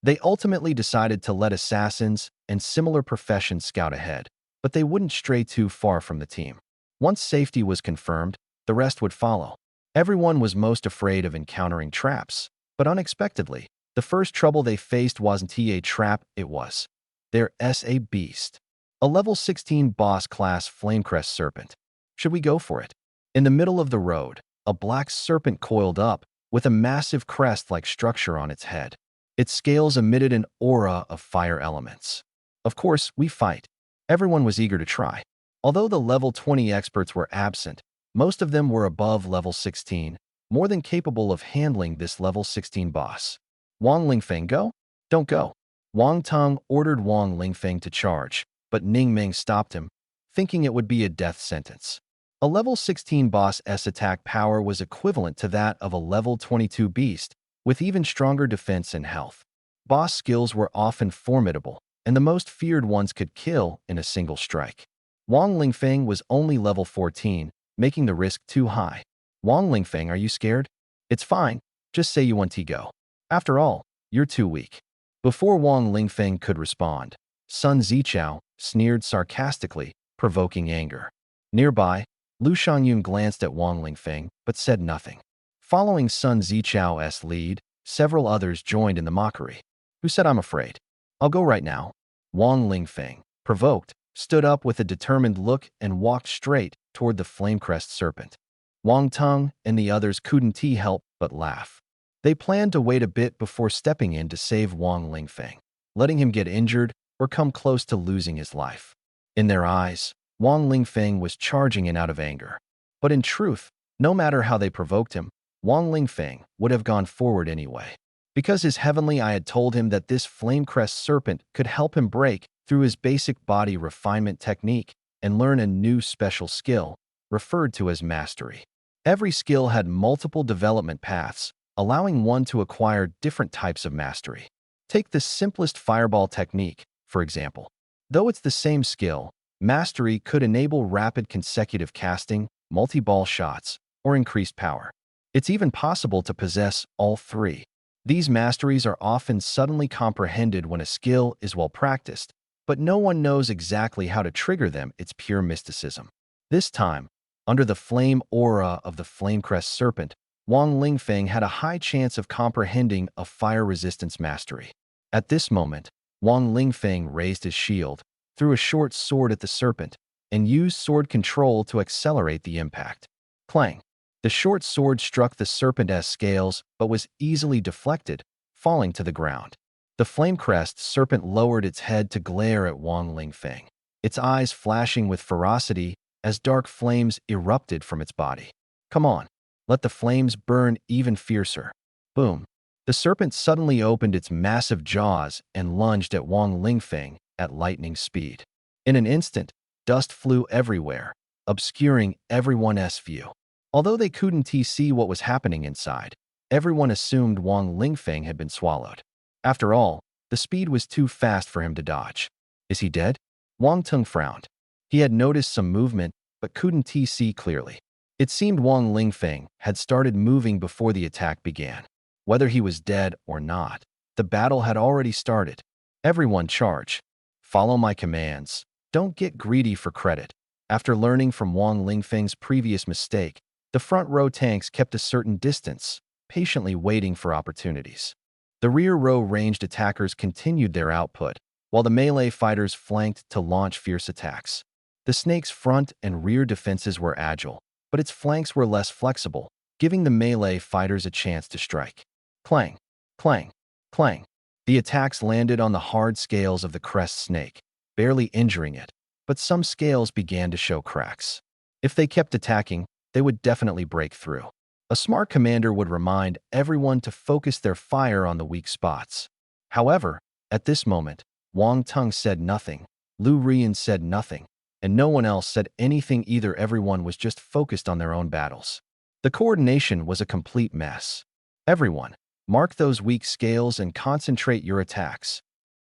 They ultimately decided to let assassins and similar professions scout ahead, but they wouldn't stray too far from the team. Once safety was confirmed, the rest would follow. Everyone was most afraid of encountering traps, but unexpectedly, the first trouble they faced wasn't a trap, it was their SA beast. A level 16 boss class Flamecrest serpent. Should we go for it? In the middle of the road, a black serpent coiled up, with a massive crest-like structure on its head. Its scales emitted an aura of fire elements. Of course, we fight. Everyone was eager to try. Although the level 20 experts were absent, most of them were above level 16, more than capable of handling this level 16 boss. Wang Lingfeng, go? Don't go. Wang Teng ordered Wang Lingfeng to charge, but Ning Ming stopped him, thinking it would be a death sentence. A level 16 boss's attack power was equivalent to that of a level 22 beast, with even stronger defense and health. Boss skills were often formidable, and the most feared ones could kill in a single strike. Wang Lingfeng was only level 14, making the risk too high. Wang Lingfeng, are you scared? It's fine. Just say you want to go. After all, you're too weak. Before Wang Lingfeng could respond, Sun Zichao sneered sarcastically, provoking anger. Nearby, Lu Shangyun glanced at Wang Lingfeng, but said nothing. Following Sun Zichao's lead, several others joined in the mockery. Who said I'm afraid? I'll go right now. Wang Lingfeng, provoked, stood up with a determined look and walked straight toward the Flamecrest serpent. Wang Teng and the others couldn't help but laugh. They planned to wait a bit before stepping in to save Wang Lingfeng, letting him get injured or come close to losing his life. In their eyes, Wang Lingfeng was charging in out of anger. But in truth, no matter how they provoked him, Wang Lingfeng would have gone forward anyway. Because his heavenly eye had told him that this flame-crest serpent could help him break through his basic body refinement technique and learn a new special skill, referred to as mastery. Every skill had multiple development paths, allowing one to acquire different types of mastery. Take the simplest fireball technique, for example. Though it's the same skill, mastery could enable rapid consecutive casting, multi-ball shots, or increased power. It's even possible to possess all three. These masteries are often suddenly comprehended when a skill is well practiced, but no one knows exactly how to trigger them. It's pure mysticism. This time, under the flame aura of the Flamecrest Serpent, Wang Lingfeng had a high chance of comprehending a fire resistance mastery. At this moment, Wang Lingfeng raised his shield, threw a short sword at the serpent, and used sword control to accelerate the impact. Clang! The short sword struck the serpent's scales but was easily deflected, falling to the ground. The Flamecrest Serpent lowered its head to glare at Wang Lingfeng, its eyes flashing with ferocity as dark flames erupted from its body. Come on, let the flames burn even fiercer. Boom! The serpent suddenly opened its massive jaws and lunged at Wang Lingfeng at lightning speed. In an instant, dust flew everywhere, obscuring everyone's view. Although they couldn't see what was happening inside, everyone assumed Wang Lingfeng had been swallowed. After all, the speed was too fast for him to dodge. Is he dead? Wang Tung frowned. He had noticed some movement, but couldn't see clearly. It seemed Wang Lingfeng had started moving before the attack began. Whether he was dead or not, the battle had already started. Everyone charge. Follow my commands. Don't get greedy for credit. After learning from Wang Lingfeng's previous mistake, the front row tanks kept a certain distance, patiently waiting for opportunities. The rear row ranged attackers continued their output, while the melee fighters flanked to launch fierce attacks. The snake's front and rear defenses were agile, but its flanks were less flexible, giving the melee fighters a chance to strike. Clang! Clang! Clang! The attacks landed on the hard scales of the crest snake, barely injuring it, but some scales began to show cracks. If they kept attacking, they would definitely break through. A smart commander would remind everyone to focus their fire on the weak spots. However, at this moment, Wang Tung said nothing, Lu Rian said nothing, and no one else said anything either. Everyone was just focused on their own battles. The coordination was a complete mess. Everyone, mark those weak scales and concentrate your attacks.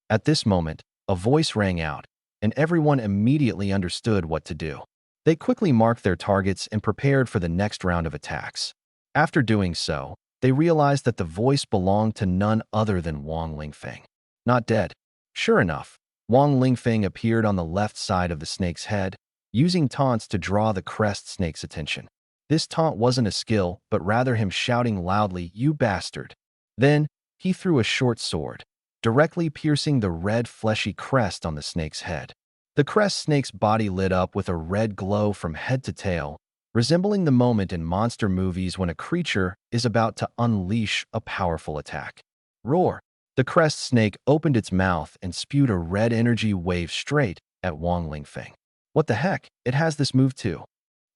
At this moment, a voice rang out, and everyone immediately understood what to do. They quickly marked their targets and prepared for the next round of attacks. After doing so, they realized that the voice belonged to none other than Wang Lingfeng. Not dead. Sure enough, Wang Lingfeng appeared on the left side of the snake's head, using taunts to draw the crest snake's attention. This taunt wasn't a skill, but rather him shouting loudly, "You bastard!" Then, he threw a short sword, directly piercing the red fleshy crest on the snake's head. The crest snake's body lit up with a red glow from head to tail, resembling the moment in monster movies when a creature is about to unleash a powerful attack. Roar! The crest snake opened its mouth and spewed a red energy wave straight at Wang Lingfeng. What the heck? It has this move too.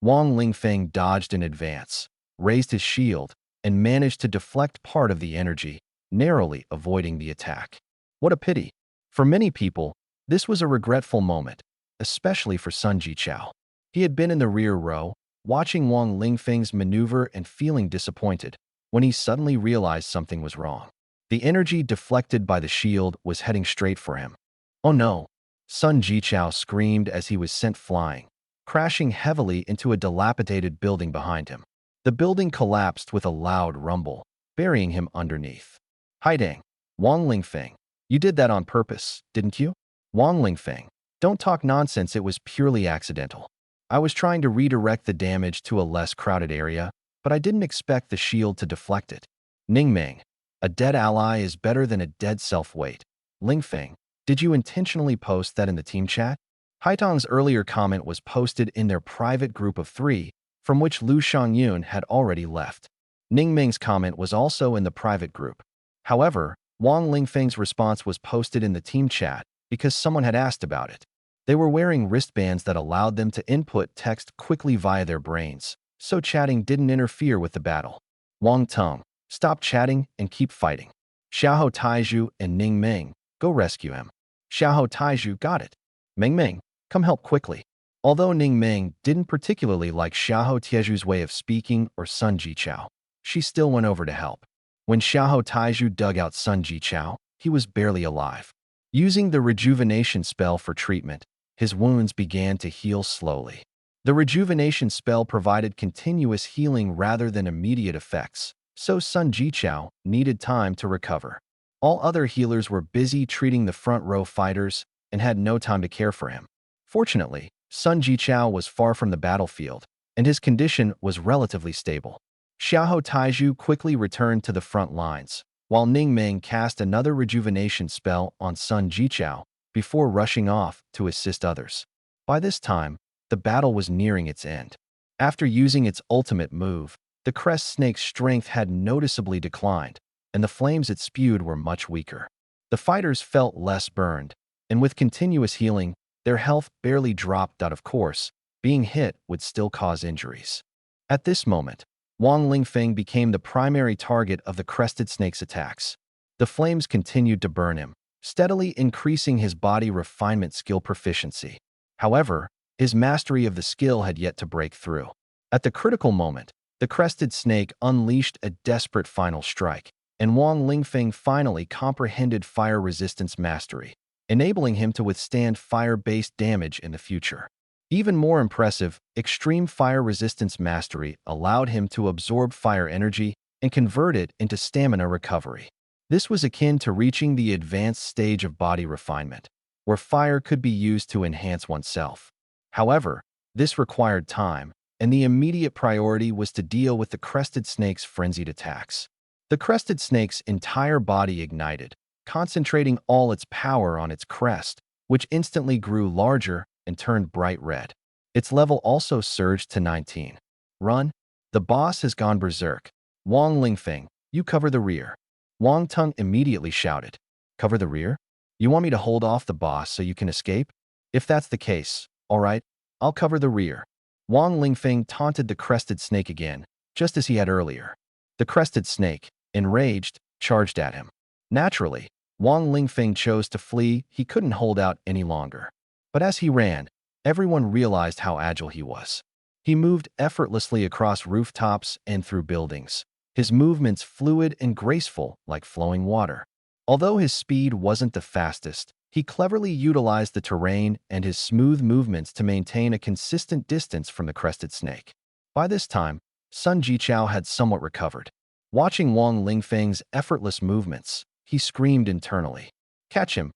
Wang Lingfeng dodged in advance, raised his shield, and managed to deflect part of the energy, narrowly avoiding the attack. What a pity. For many people, this was a regretful moment, especially for Sun Jichao. He had been in the rear row, watching Wang Lingfeng's maneuver and feeling disappointed, when he suddenly realized something was wrong. The energy deflected by the shield was heading straight for him. Oh no! Sun Jichao screamed as he was sent flying, crashing heavily into a dilapidated building behind him. The building collapsed with a loud rumble, burying him underneath. Haidang! Wang Lingfeng, you did that on purpose, didn't you? Wang Lingfeng, don't talk nonsense, it was purely accidental. I was trying to redirect the damage to a less crowded area, but I didn't expect the shield to deflect it. Ningmeng, a dead ally is better than a dead self-weight. Lingfeng, did you intentionally post that in the team chat? Haitang's earlier comment was posted in their private group of 3, from which Lu Shangyun had already left. Ningmeng's comment was also in the private group. However, Wang Lingfeng's response was posted in the team chat because someone had asked about it. They were wearing wristbands that allowed them to input text quickly via their brains, so chatting didn't interfere with the battle. Wang Teng, stop chatting and keep fighting. Xiahou Taizhu and Ning Ming, go rescue him. Xiahou Taizhu, got it. Ming Ming, come help quickly. Although Ning Ming didn't particularly like Xiahou Taizhu's way of speaking or Sun Jichao, she still went over to help. When Xiahou Taizhu dug out Sun Jichao, he was barely alive. Using the rejuvenation spell for treatment, his wounds began to heal slowly. The rejuvenation spell provided continuous healing rather than immediate effects, so Sun Jichao needed time to recover. All other healers were busy treating the front-row fighters and had no time to care for him. Fortunately, Sun Jichao was far from the battlefield, and his condition was relatively stable. Xiahou Taizhu quickly returned to the front lines, while Ning Ming cast another rejuvenation spell on Sun Jichao before rushing off to assist others. By this time, the battle was nearing its end. After using its ultimate move, the crest snake's strength had noticeably declined, and the flames it spewed were much weaker. The fighters felt less burned, and with continuous healing, their health barely dropped out. Of course, being hit would still cause injuries. At this moment, Wang Lingfeng became the primary target of the crested snake's attacks. The flames continued to burn him, steadily increasing his body refinement skill proficiency. However, his mastery of the skill had yet to break through. At the critical moment, the crested snake unleashed a desperate final strike, and Wang Lingfeng finally comprehended fire resistance mastery, enabling him to withstand fire-based damage in the future. Even more impressive, extreme fire resistance mastery allowed him to absorb fire energy and convert it into stamina recovery. This was akin to reaching the advanced stage of body refinement, where fire could be used to enhance oneself. However, this required time, and the immediate priority was to deal with the crested snake's frenzied attacks. The crested snake's entire body ignited, concentrating all its power on its crest, which instantly grew larger and turned bright red. Its level also surged to 19. Run! The boss has gone berserk. Wang Lingfeng, you cover the rear. Wang Teng immediately shouted. Cover the rear? You want me to hold off the boss so you can escape? If that's the case, all right, I'll cover the rear. Wang Lingfeng taunted the crested snake again, just as he had earlier. The crested snake, enraged, charged at him. Naturally, Wang Lingfeng chose to flee. He couldn't hold out any longer. But as he ran, everyone realized how agile he was. He moved effortlessly across rooftops and through buildings, his movements fluid and graceful like flowing water. Although his speed wasn't the fastest, he cleverly utilized the terrain and his smooth movements to maintain a consistent distance from the crested snake. By this time, Sun Jichao had somewhat recovered. Watching Wang Lingfeng's effortless movements, he screamed internally, catch him,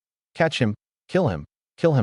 kill him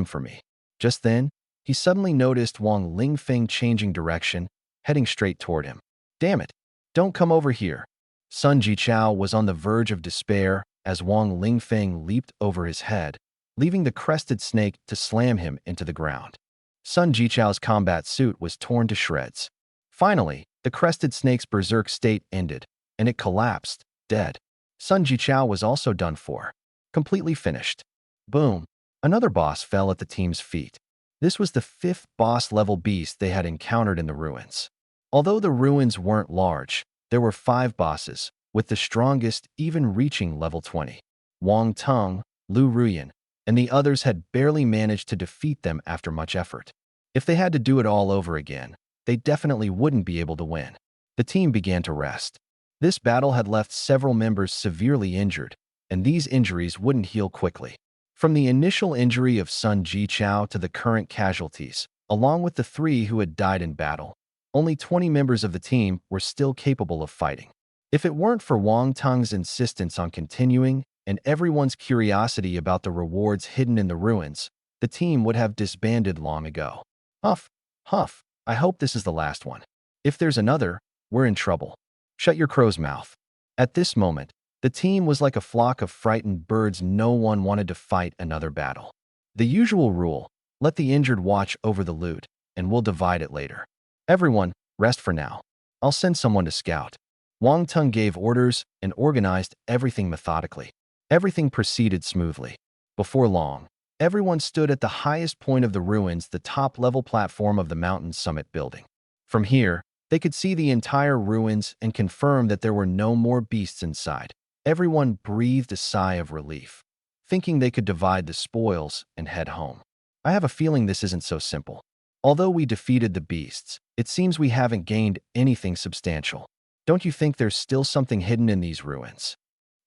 for me. Just then, he suddenly noticed Wang Lingfeng changing direction, heading straight toward him. Damn it, don't come over here. Sun Jichao was on the verge of despair as Wang Lingfeng leaped over his head, leaving the crested snake to slam him into the ground. Sun Jichao's combat suit was torn to shreds. Finally, the crested snake's berserk state ended, and it collapsed, dead. Sun Jichao was also done for, completely finished. Boom! Another boss fell at the team's feet. This was the 5th boss-level beast they had encountered in the ruins. Although the ruins weren't large, there were 5 bosses, with the strongest even reaching level 20. Wang Teng, Lu Ruyan, and the others had barely managed to defeat them after much effort. If they had to do it all over again, they definitely wouldn't be able to win. The team began to rest. This battle had left several members severely injured, and these injuries wouldn't heal quickly. From the initial injury of Sun Jichao to the current casualties, along with the 3 who had died in battle, only 20 members of the team were still capable of fighting. If it weren't for Wang Teng's insistence on continuing and everyone's curiosity about the rewards hidden in the ruins, the team would have disbanded long ago. Huff, huff, I hope this is the last one. If there's another, we're in trouble. Shut your crow's mouth. At this moment, the team was like a flock of frightened birds. No one wanted to fight another battle. The usual rule, let the injured watch over the loot, and we'll divide it later. Everyone, rest for now. I'll send someone to scout. Wang Teng gave orders and organized everything methodically. Everything proceeded smoothly. Before long, everyone stood at the highest point of the ruins, the top-level platform of the mountain summit building. From here, They could see the entire ruins and confirm that there were no more beasts inside. Everyone breathed a sigh of relief, thinking they could divide the spoils and head home. I have a feeling this isn't so simple. Although we defeated the beasts, it seems we haven't gained anything substantial. Don't you think there's still something hidden in these ruins?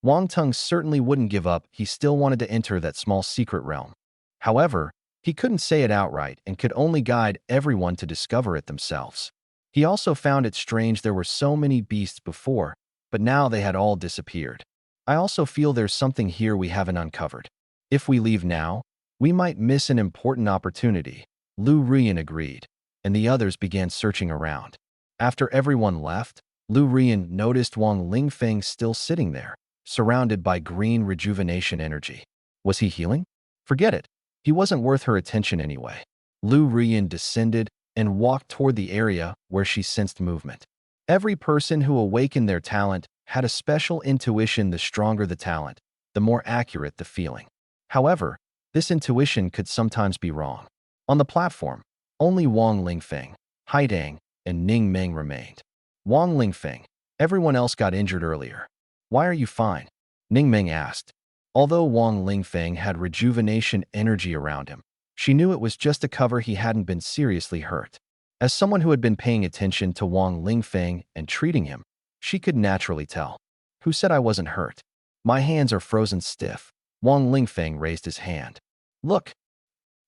Wang Tung certainly wouldn't give up. He still wanted to enter that small secret realm. However, he couldn't say it outright and could only guide everyone to discover it themselves. He also found it strange there were so many beasts before, but now they had all disappeared. I also feel there's something here we haven't uncovered. If we leave now, we might miss an important opportunity. Lu Rian agreed, and the others began searching around. After everyone left, Lu Rian noticed Wang Lingfeng still sitting there, surrounded by green rejuvenation energy. Was he healing? Forget it. He wasn't worth her attention anyway. Lu Rian descended and walked toward the area where she sensed movement. Every person who awakened their talent had a special intuition. The stronger the talent, the more accurate the feeling. However, this intuition could sometimes be wrong. On the platform, only Wang Lingfeng, Haidang, and Ning Meng remained. Wang Lingfeng, everyone else got injured earlier. Why are you fine? Ning Meng asked. Although Wang Lingfeng had rejuvenation energy around him, she knew it was just a cover. He hadn't been seriously hurt. As someone who had been paying attention to Wang Lingfeng and treating him, she could naturally tell. Who said I wasn't hurt? My hands are frozen stiff. Wang Lingfeng raised his hand. Look.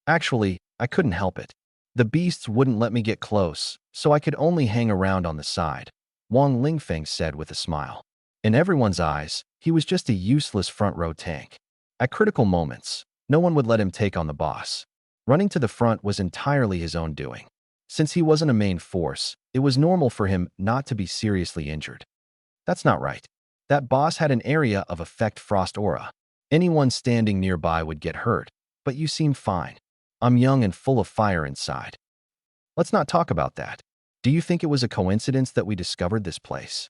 Actually, I couldn't help it. The beasts wouldn't let me get close, so I could only hang around on the side, Wang Lingfeng said with a smile. In everyone's eyes, he was just a useless front-row tank. At critical moments, no one would let him take on the boss. Running to the front was entirely his own doing. Since he wasn't a main force, it was normal for him not to be seriously injured. That's not right. That boss had an area of effect frost aura. Anyone standing nearby would get hurt, but you seem fine. I'm young and full of fire inside. Let's not talk about that. Do you think it was a coincidence that we discovered this place?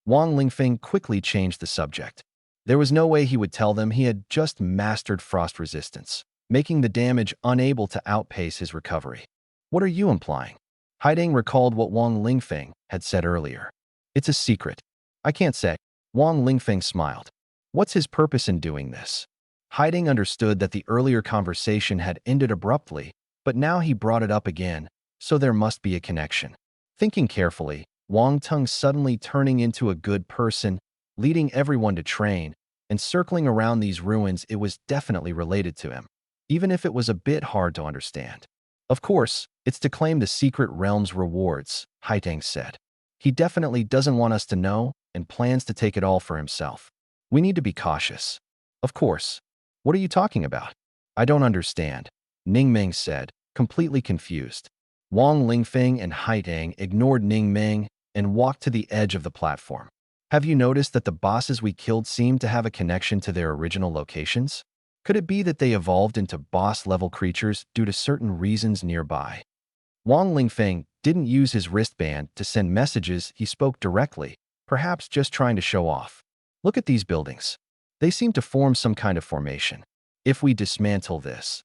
Wang Lingfeng quickly changed the subject. There was no way he would tell them he had just mastered frost resistance, making the damage unable to outpace his recovery. What are you implying? Haidang recalled what Wang Lingfeng had said earlier. It's a secret. I can't say. Wang Lingfeng smiled. What's his purpose in doing this? Haidang understood that the earlier conversation had ended abruptly, but now he brought it up again, so there must be a connection. Thinking carefully, Wang Tung suddenly turning into a good person, leading everyone to train, and circling around these ruins, it was definitely related to him, even if it was a bit hard to understand. Of course, it's to claim the secret realm's rewards, Haidang said. He definitely doesn't want us to know and plans to take it all for himself. We need to be cautious. Of course. What are you talking about? I don't understand, Ning Meng said, completely confused. Wang Lingfeng and Haidang ignored Ning Meng and walked to the edge of the platform. Have you noticed that the bosses we killed seem to have a connection to their original locations? Could it be that they evolved into boss-level creatures due to certain reasons nearby? Wang Lingfeng didn't use his wristband to send messages. He spoke directly, perhaps just trying to show off. Look at these buildings. They seem to form some kind of formation. If we dismantle this,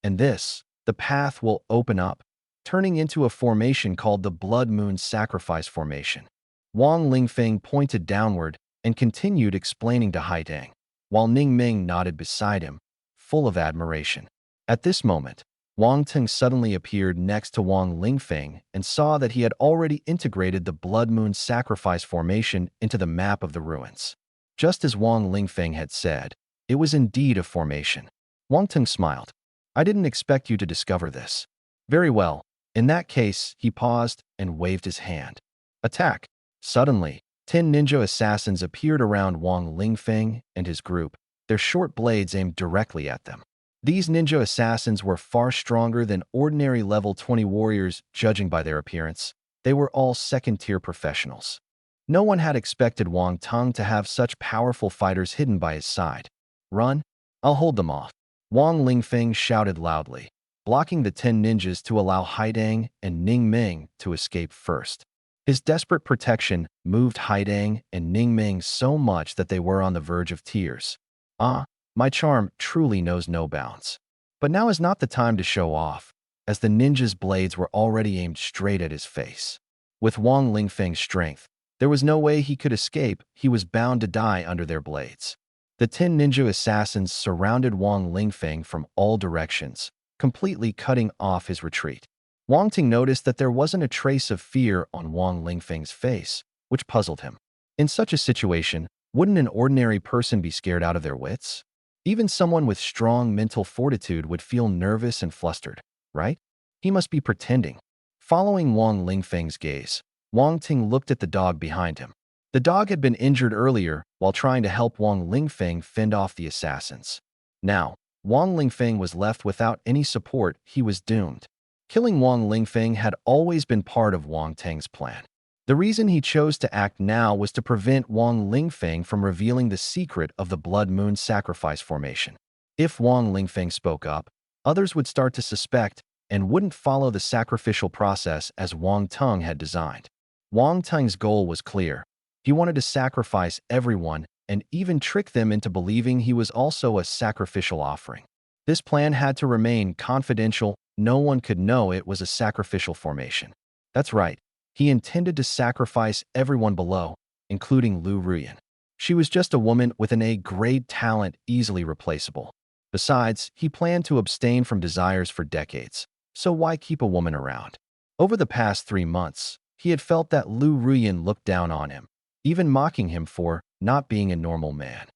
and this, the path will open up, turning into a formation called the Blood Moon Sacrifice Formation. Wang Lingfeng pointed downward and continued explaining to Haidang, while Ning Meng nodded beside him, full of admiration. At this moment, Wang Tung suddenly appeared next to Wang Lingfeng and saw that he had already integrated the Blood Moon Sacrifice Formation into the map of the ruins. Just as Wang Lingfeng had said, it was indeed a formation. Wang Tung smiled. I didn't expect you to discover this. Very well. In that case, he paused and waved his hand. Attack. Suddenly, 10 ninja assassins appeared around Wang Lingfeng and his group, their short blades aimed directly at them. These ninja assassins were far stronger than ordinary level 20 warriors, judging by their appearance. They were all second-tier professionals. No one had expected Wang Tung to have such powerful fighters hidden by his side. Run! I'll hold them off. Wang Lingfeng shouted loudly, blocking the 10 ninjas to allow Haidang and Ning Meng to escape first. His desperate protection moved Haidang and Ning Meng so much that they were on the verge of tears. My charm truly knows no bounds. But now is not the time to show off, as the ninja's blades were already aimed straight at his face. With Wang Lingfeng's strength, there was no way he could escape. He was bound to die under their blades. The 10 ninja assassins surrounded Wang Lingfeng from all directions, completely cutting off his retreat. Wang Ting noticed that there wasn't a trace of fear on Wang Lingfeng's face, which puzzled him. In such a situation, wouldn't an ordinary person be scared out of their wits? Even someone with strong mental fortitude would feel nervous and flustered, right? He must be pretending. Following Wang Lingfeng's gaze, Wang Ting looked at the dog behind him. The dog had been injured earlier while trying to help Wang Lingfeng fend off the assassins. Now, Wang Lingfeng was left without any support. He was doomed. Killing Wang Lingfeng had always been part of Wang Teng's plan. The reason he chose to act now was to prevent Wang Lingfeng from revealing the secret of the Blood Moon sacrifice formation. If Wang Lingfeng spoke up, others would start to suspect and wouldn't follow the sacrificial process as Wang Teng had designed. Wang Teng's goal was clear. He wanted to sacrifice everyone and even trick them into believing he was also a sacrificial offering. This plan had to remain confidential. No one could know it was a sacrificial formation. That's right. He intended to sacrifice everyone below, including Lu Ruyan. She was just a woman with an A-grade talent, easily replaceable. Besides, he planned to abstain from desires for decades, so why keep a woman around? Over the past 3 months, he had felt that Lu Ruyan looked down on him, even mocking him for not being a normal man.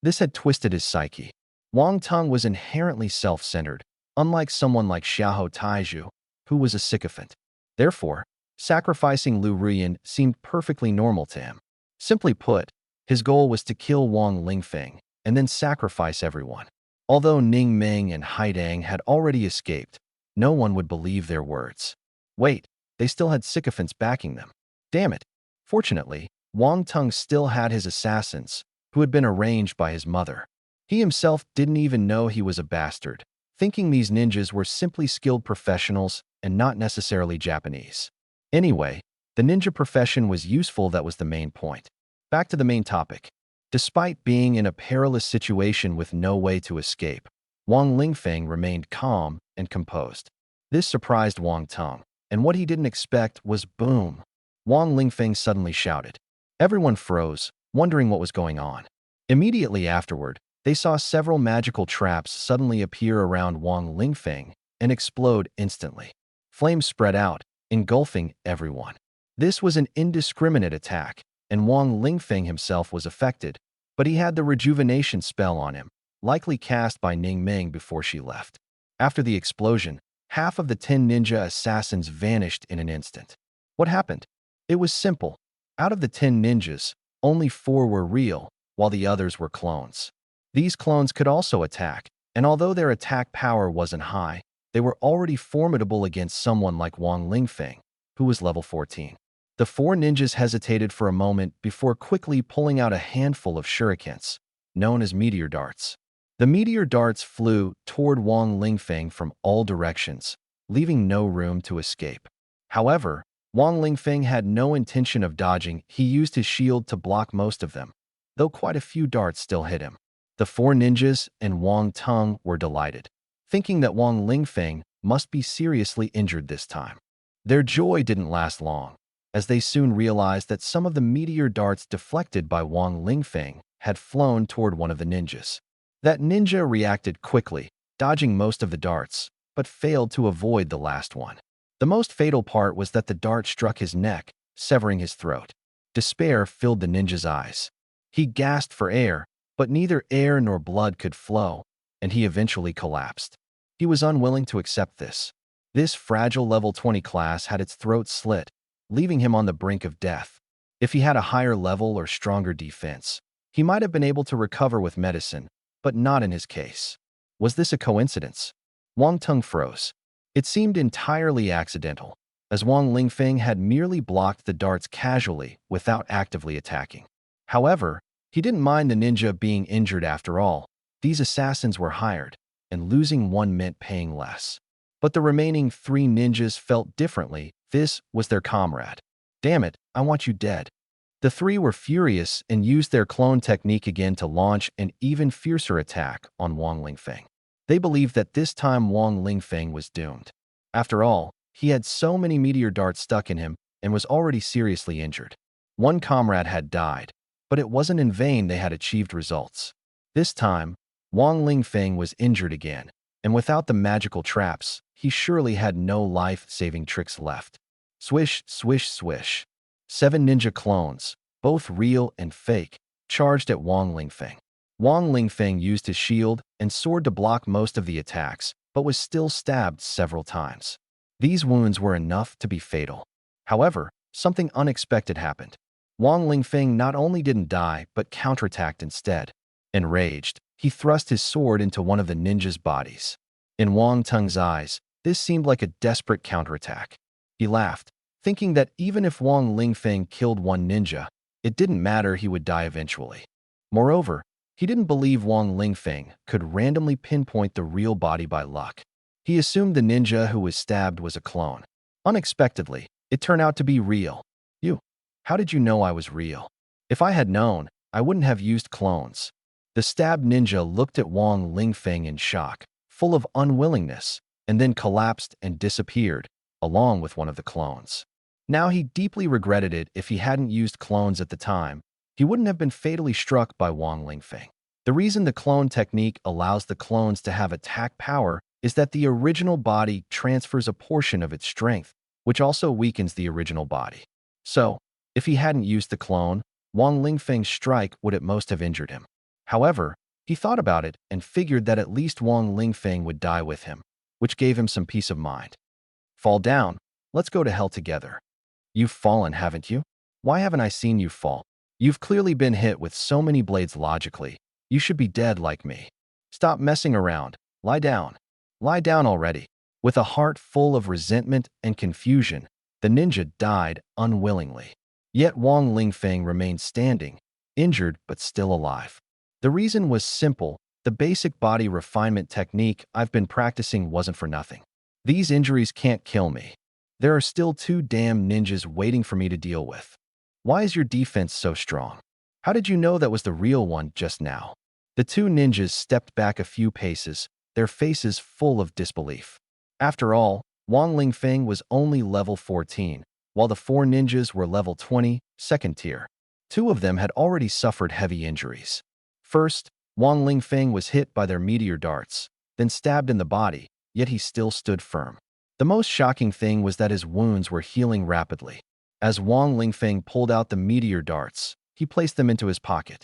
This had twisted his psyche. Wang Teng was inherently self-centered, unlike someone like Xiahou Taizhu, who was a sycophant. Therefore, sacrificing Lu Ruyan seemed perfectly normal to him. Simply put, his goal was to kill Wang Lingfeng and then sacrifice everyone. Although Ning Meng and Haidang had already escaped, no one would believe their words. Wait, they still had sycophants backing them. Damn it. Fortunately, Wang Teng still had his assassins, who had been arranged by his mother. He himself didn't even know he was a bastard, thinking these ninjas were simply skilled professionals and not necessarily Japanese. Anyway, the ninja profession was useful. That was the main point. Back to the main topic. Despite being in a perilous situation with no way to escape, Wang Lingfeng remained calm and composed. This surprised Wang Teng, and what he didn't expect was boom. Wang Lingfeng suddenly shouted. Everyone froze, wondering what was going on. Immediately afterward, they saw several magical traps suddenly appear around Wang Lingfeng and explode instantly. Flames spread out, engulfing everyone. This was an indiscriminate attack, and Wang Lingfeng himself was affected, but he had the rejuvenation spell on him, likely cast by Ning Meng before she left. After the explosion, half of the 10 ninja assassins vanished in an instant. What happened? It was simple. Out of the 10 ninjas, only 4 were real, while the others were clones. These clones could also attack, and although their attack power wasn't high, they were already formidable against someone like Wang Lingfeng, who was level 14. The 4 ninjas hesitated for a moment before quickly pulling out a handful of shurikens, known as meteor darts. The meteor darts flew toward Wang Lingfeng from all directions, leaving no room to escape. However, Wang Lingfeng had no intention of dodging. He used his shield to block most of them, though quite a few darts still hit him. The 4 ninjas and Wang Teng were delighted, thinking that Wang Lingfeng must be seriously injured this time. Their joy didn't last long, as they soon realized that some of the meteor darts deflected by Wang Lingfeng had flown toward one of the ninjas. That ninja reacted quickly, dodging most of the darts, but failed to avoid the last one. The most fatal part was that the dart struck his neck, severing his throat. Despair filled the ninja's eyes. He gasped for air, but neither air nor blood could flow, and he eventually collapsed. He was unwilling to accept this. This fragile level 20 class had its throat slit, leaving him on the brink of death. If he had a higher level or stronger defense, he might have been able to recover with medicine, but not in his case. Was this a coincidence? Wang Teng froze. It seemed entirely accidental, as Wang Lingfeng had merely blocked the darts casually without actively attacking. However, he didn't mind the ninja being injured after all. These assassins were hired, and losing one meant paying less. But the remaining 3 ninjas felt differently. This was their comrade. Damn it, I want you dead. The 3 were furious and used their clone technique again to launch an even fiercer attack on Wang Lingfeng. They believed that this time Wang Lingfeng was doomed. After all, he had so many meteor darts stuck in him, and was already seriously injured. One comrade had died, but it wasn't in vain they had achieved results. This time, Wang Lingfeng was injured again, and without the magical traps, he surely had no life-saving tricks left. Swish, swish, swish. 7 ninja clones, both real and fake, charged at Wang Lingfeng. Wang Lingfeng used his shield and sword to block most of the attacks, but was still stabbed several times. These wounds were enough to be fatal. However, something unexpected happened. Wang Lingfeng not only didn't die, but counterattacked instead. Enraged, he thrust his sword into one of the ninjas' bodies. In Wang Tung's eyes, this seemed like a desperate counterattack. He laughed, thinking that even if Wang Lingfeng killed one ninja, it didn't matter, he would die eventually. Moreover, he didn't believe Wang Lingfeng could randomly pinpoint the real body by luck. He assumed the ninja who was stabbed was a clone. Unexpectedly, it turned out to be real. You, how did you know I was real? If I had known, I wouldn't have used clones. The stabbed ninja looked at Wang Lingfeng in shock, full of unwillingness, and then collapsed and disappeared, along with one of the clones. Now he deeply regretted it. If he hadn't used clones at the time, he wouldn't have been fatally struck by Wang Lingfeng. The reason the clone technique allows the clones to have attack power is that the original body transfers a portion of its strength, which also weakens the original body. So, if he hadn't used the clone, Wang Lingfeng's strike would at most have injured him. However, he thought about it and figured that at least Wang Lingfeng would die with him, which gave him some peace of mind. Fall down, let's go to hell together. You've fallen, haven't you? Why haven't I seen you fall? You've clearly been hit with so many blades logically. You should be dead like me. Stop messing around. Lie down. Lie down already. With a heart full of resentment and confusion, the ninja died unwillingly. Yet Wang Lingfeng remained standing, injured but still alive. The reason was simple. The basic body refinement technique I've been practicing wasn't for nothing. These injuries can't kill me. There are still 2 damn ninjas waiting for me to deal with. Why is your defense so strong? How did you know that was the real one just now? The 2 ninjas stepped back a few paces, their faces full of disbelief. After all, Wang Lingfeng was only level 14, while the 4 ninjas were level 20, second tier. 2 of them had already suffered heavy injuries. First, Wang Lingfeng was hit by their meteor darts, then stabbed in the body, yet he still stood firm. The most shocking thing was that his wounds were healing rapidly. As Wang Lingfeng pulled out the meteor darts, he placed them into his pocket.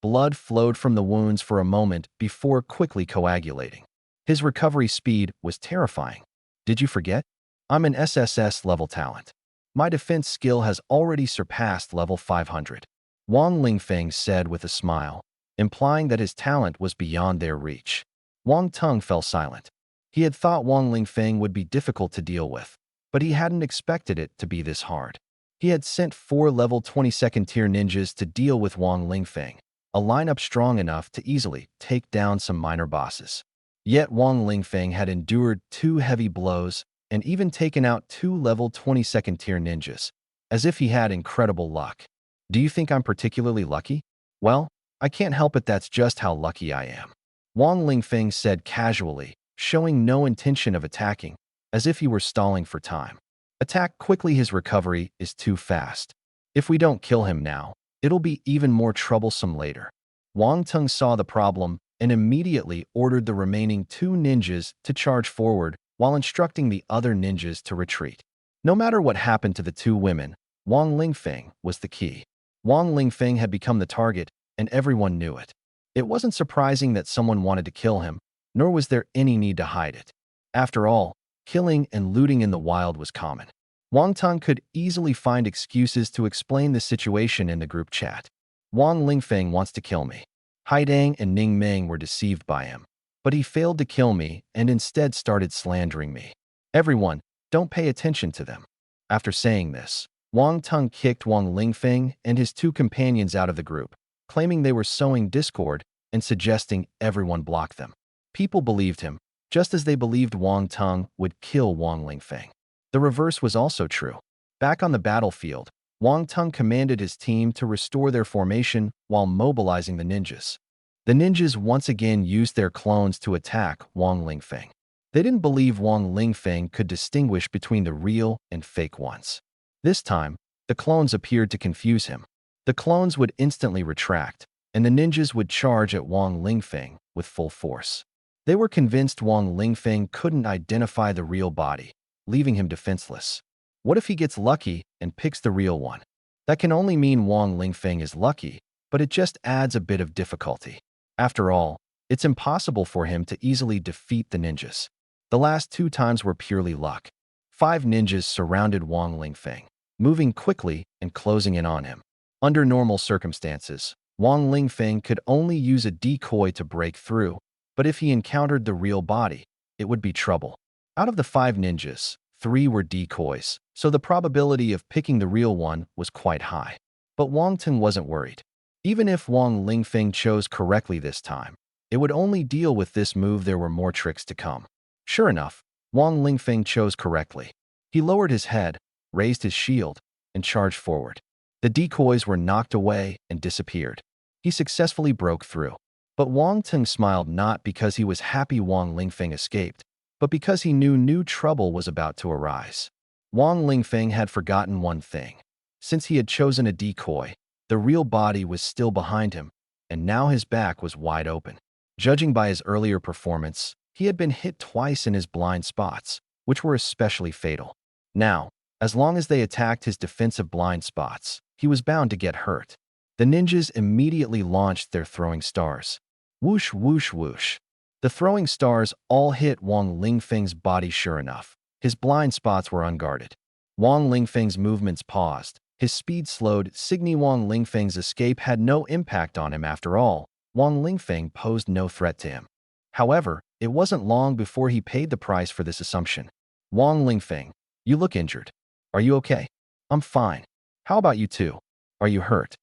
Blood flowed from the wounds for a moment before quickly coagulating. His recovery speed was terrifying. Did you forget? I'm an SSS level talent. My defense skill has already surpassed level 500. Wang Lingfeng said with a smile, implying that his talent was beyond their reach. Wang Tung fell silent. He had thought Wang Lingfeng would be difficult to deal with, but he hadn't expected it to be this hard. He had sent 4 level 22nd tier ninjas to deal with Wang Lingfeng, a lineup strong enough to easily take down some minor bosses. Yet Wang Lingfeng had endured 2 heavy blows and even taken out 2 level 22nd tier ninjas, as if he had incredible luck. Do you think I'm particularly lucky? Well, I can't help it, that's just how lucky I am. Wang Lingfeng said casually, showing no intention of attacking, as if he were stalling for time. Attack quickly, his recovery is too fast. If we don't kill him now, it'll be even more troublesome later. Wang Tung saw the problem and immediately ordered the remaining 2 ninjas to charge forward while instructing the other ninjas to retreat. No matter what happened to the 2 women, Wang Lingfeng was the key. Wang Lingfeng had become the target, and everyone knew it. It wasn't surprising that someone wanted to kill him, nor was there any need to hide it. After all, killing and looting in the wild was common. Wang Tung could easily find excuses to explain the situation in the group chat. Wang Lingfeng wants to kill me. Haidang and Ning Meng were deceived by him, but he failed to kill me and instead started slandering me. Everyone, don't pay attention to them. After saying this, Wang Tung kicked Wang Lingfeng and his 2 companions out of the group, claiming they were sowing discord and suggesting everyone block them. People believed him, just as they believed Wang Tung would kill Wang Lingfeng. The reverse was also true. Back on the battlefield, Wang Tung commanded his team to restore their formation while mobilizing the ninjas. The ninjas once again used their clones to attack Wang Lingfeng. They didn't believe Wang Lingfeng could distinguish between the real and fake ones. This time, the clones appeared to confuse him. The clones would instantly retract, and the ninjas would charge at Wang Lingfeng with full force. They were convinced Wang Lingfeng couldn't identify the real body, leaving him defenseless. What if he gets lucky and picks the real one? That can only mean Wang Lingfeng is lucky, but it just adds a bit of difficulty. After all, it's impossible for him to easily defeat the ninjas. The last 2 times were purely luck. 5 ninjas surrounded Wang Lingfeng, moving quickly and closing in on him. Under normal circumstances, Wang Lingfeng could only use a decoy to break through, but if he encountered the real body, it would be trouble. Out of the 5 ninjas, 3 were decoys, so the probability of picking the real one was quite high. But Wang Teng wasn't worried. Even if Wang Lingfeng chose correctly this time, it would only deal with this move. There were more tricks to come. Sure enough, Wang Lingfeng chose correctly. He lowered his head, raised his shield, and charged forward. The decoys were knocked away and disappeared. He successfully broke through. But Wang Teng smiled not because he was happy Wang Lingfeng escaped, but because he knew new trouble was about to arise. Wang Lingfeng had forgotten one thing. Since he had chosen a decoy, the real body was still behind him, and now his back was wide open. Judging by his earlier performance, he had been hit twice in his blind spots, which were especially fatal. Now, as long as they attacked his defensive blind spots, he was bound to get hurt. The ninjas immediately launched their throwing stars. Whoosh, whoosh, whoosh. The throwing stars all hit Wang Lingfeng's body. Sure enough, his blind spots were unguarded. Wang Lingfeng's movements paused. His speed slowed. Wang Lingfeng's escape had no impact on him after all. Wang Lingfeng posed no threat to him. However, it wasn't long before he paid the price for this assumption. Wang Lingfeng, you look injured. Are you okay? I'm fine. How about you two? Are you hurt?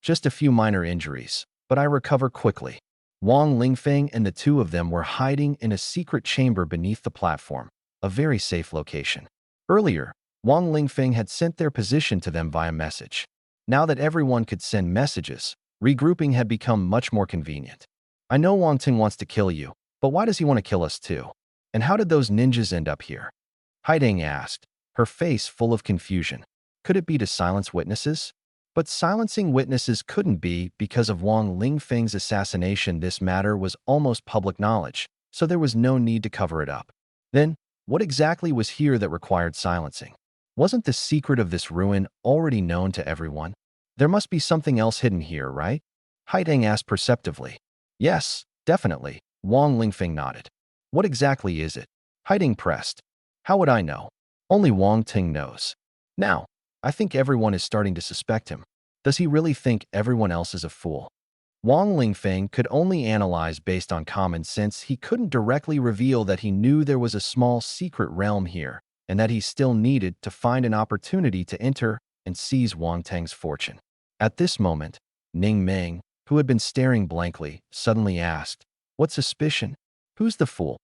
Just a few minor injuries, but I recover quickly. Wang Lingfeng and the 2 of them were hiding in a secret chamber beneath the platform, a very safe location. Earlier, Wang Lingfeng had sent their position to them via message. Now that everyone could send messages, regrouping had become much more convenient. I know Wang Ting wants to kill you, but why does he want to kill us too? And how did those ninjas end up here? Haiding asked, her face full of confusion. Could it be to silence witnesses? But silencing witnesses couldn't be because of Wang Lingfeng's assassination. This matter was almost public knowledge, so there was no need to cover it up. Then, what exactly was here that required silencing? Wasn't the secret of this ruin already known to everyone? There must be something else hidden here, right? Haiding asked perceptively. Yes, definitely, Wang Lingfeng nodded. What exactly is it? Haiding pressed. How would I know? Only Wang Ting knows. Now, I think everyone is starting to suspect him. Does he really think everyone else is a fool? Wang Lingfeng could only analyze based on common sense. He couldn't directly reveal that he knew there was a small secret realm here, and that he still needed to find an opportunity to enter and seize Wang Teng's fortune. At this moment, Ning Meng, who had been staring blankly, suddenly asked, "What suspicion? Who's the fool?"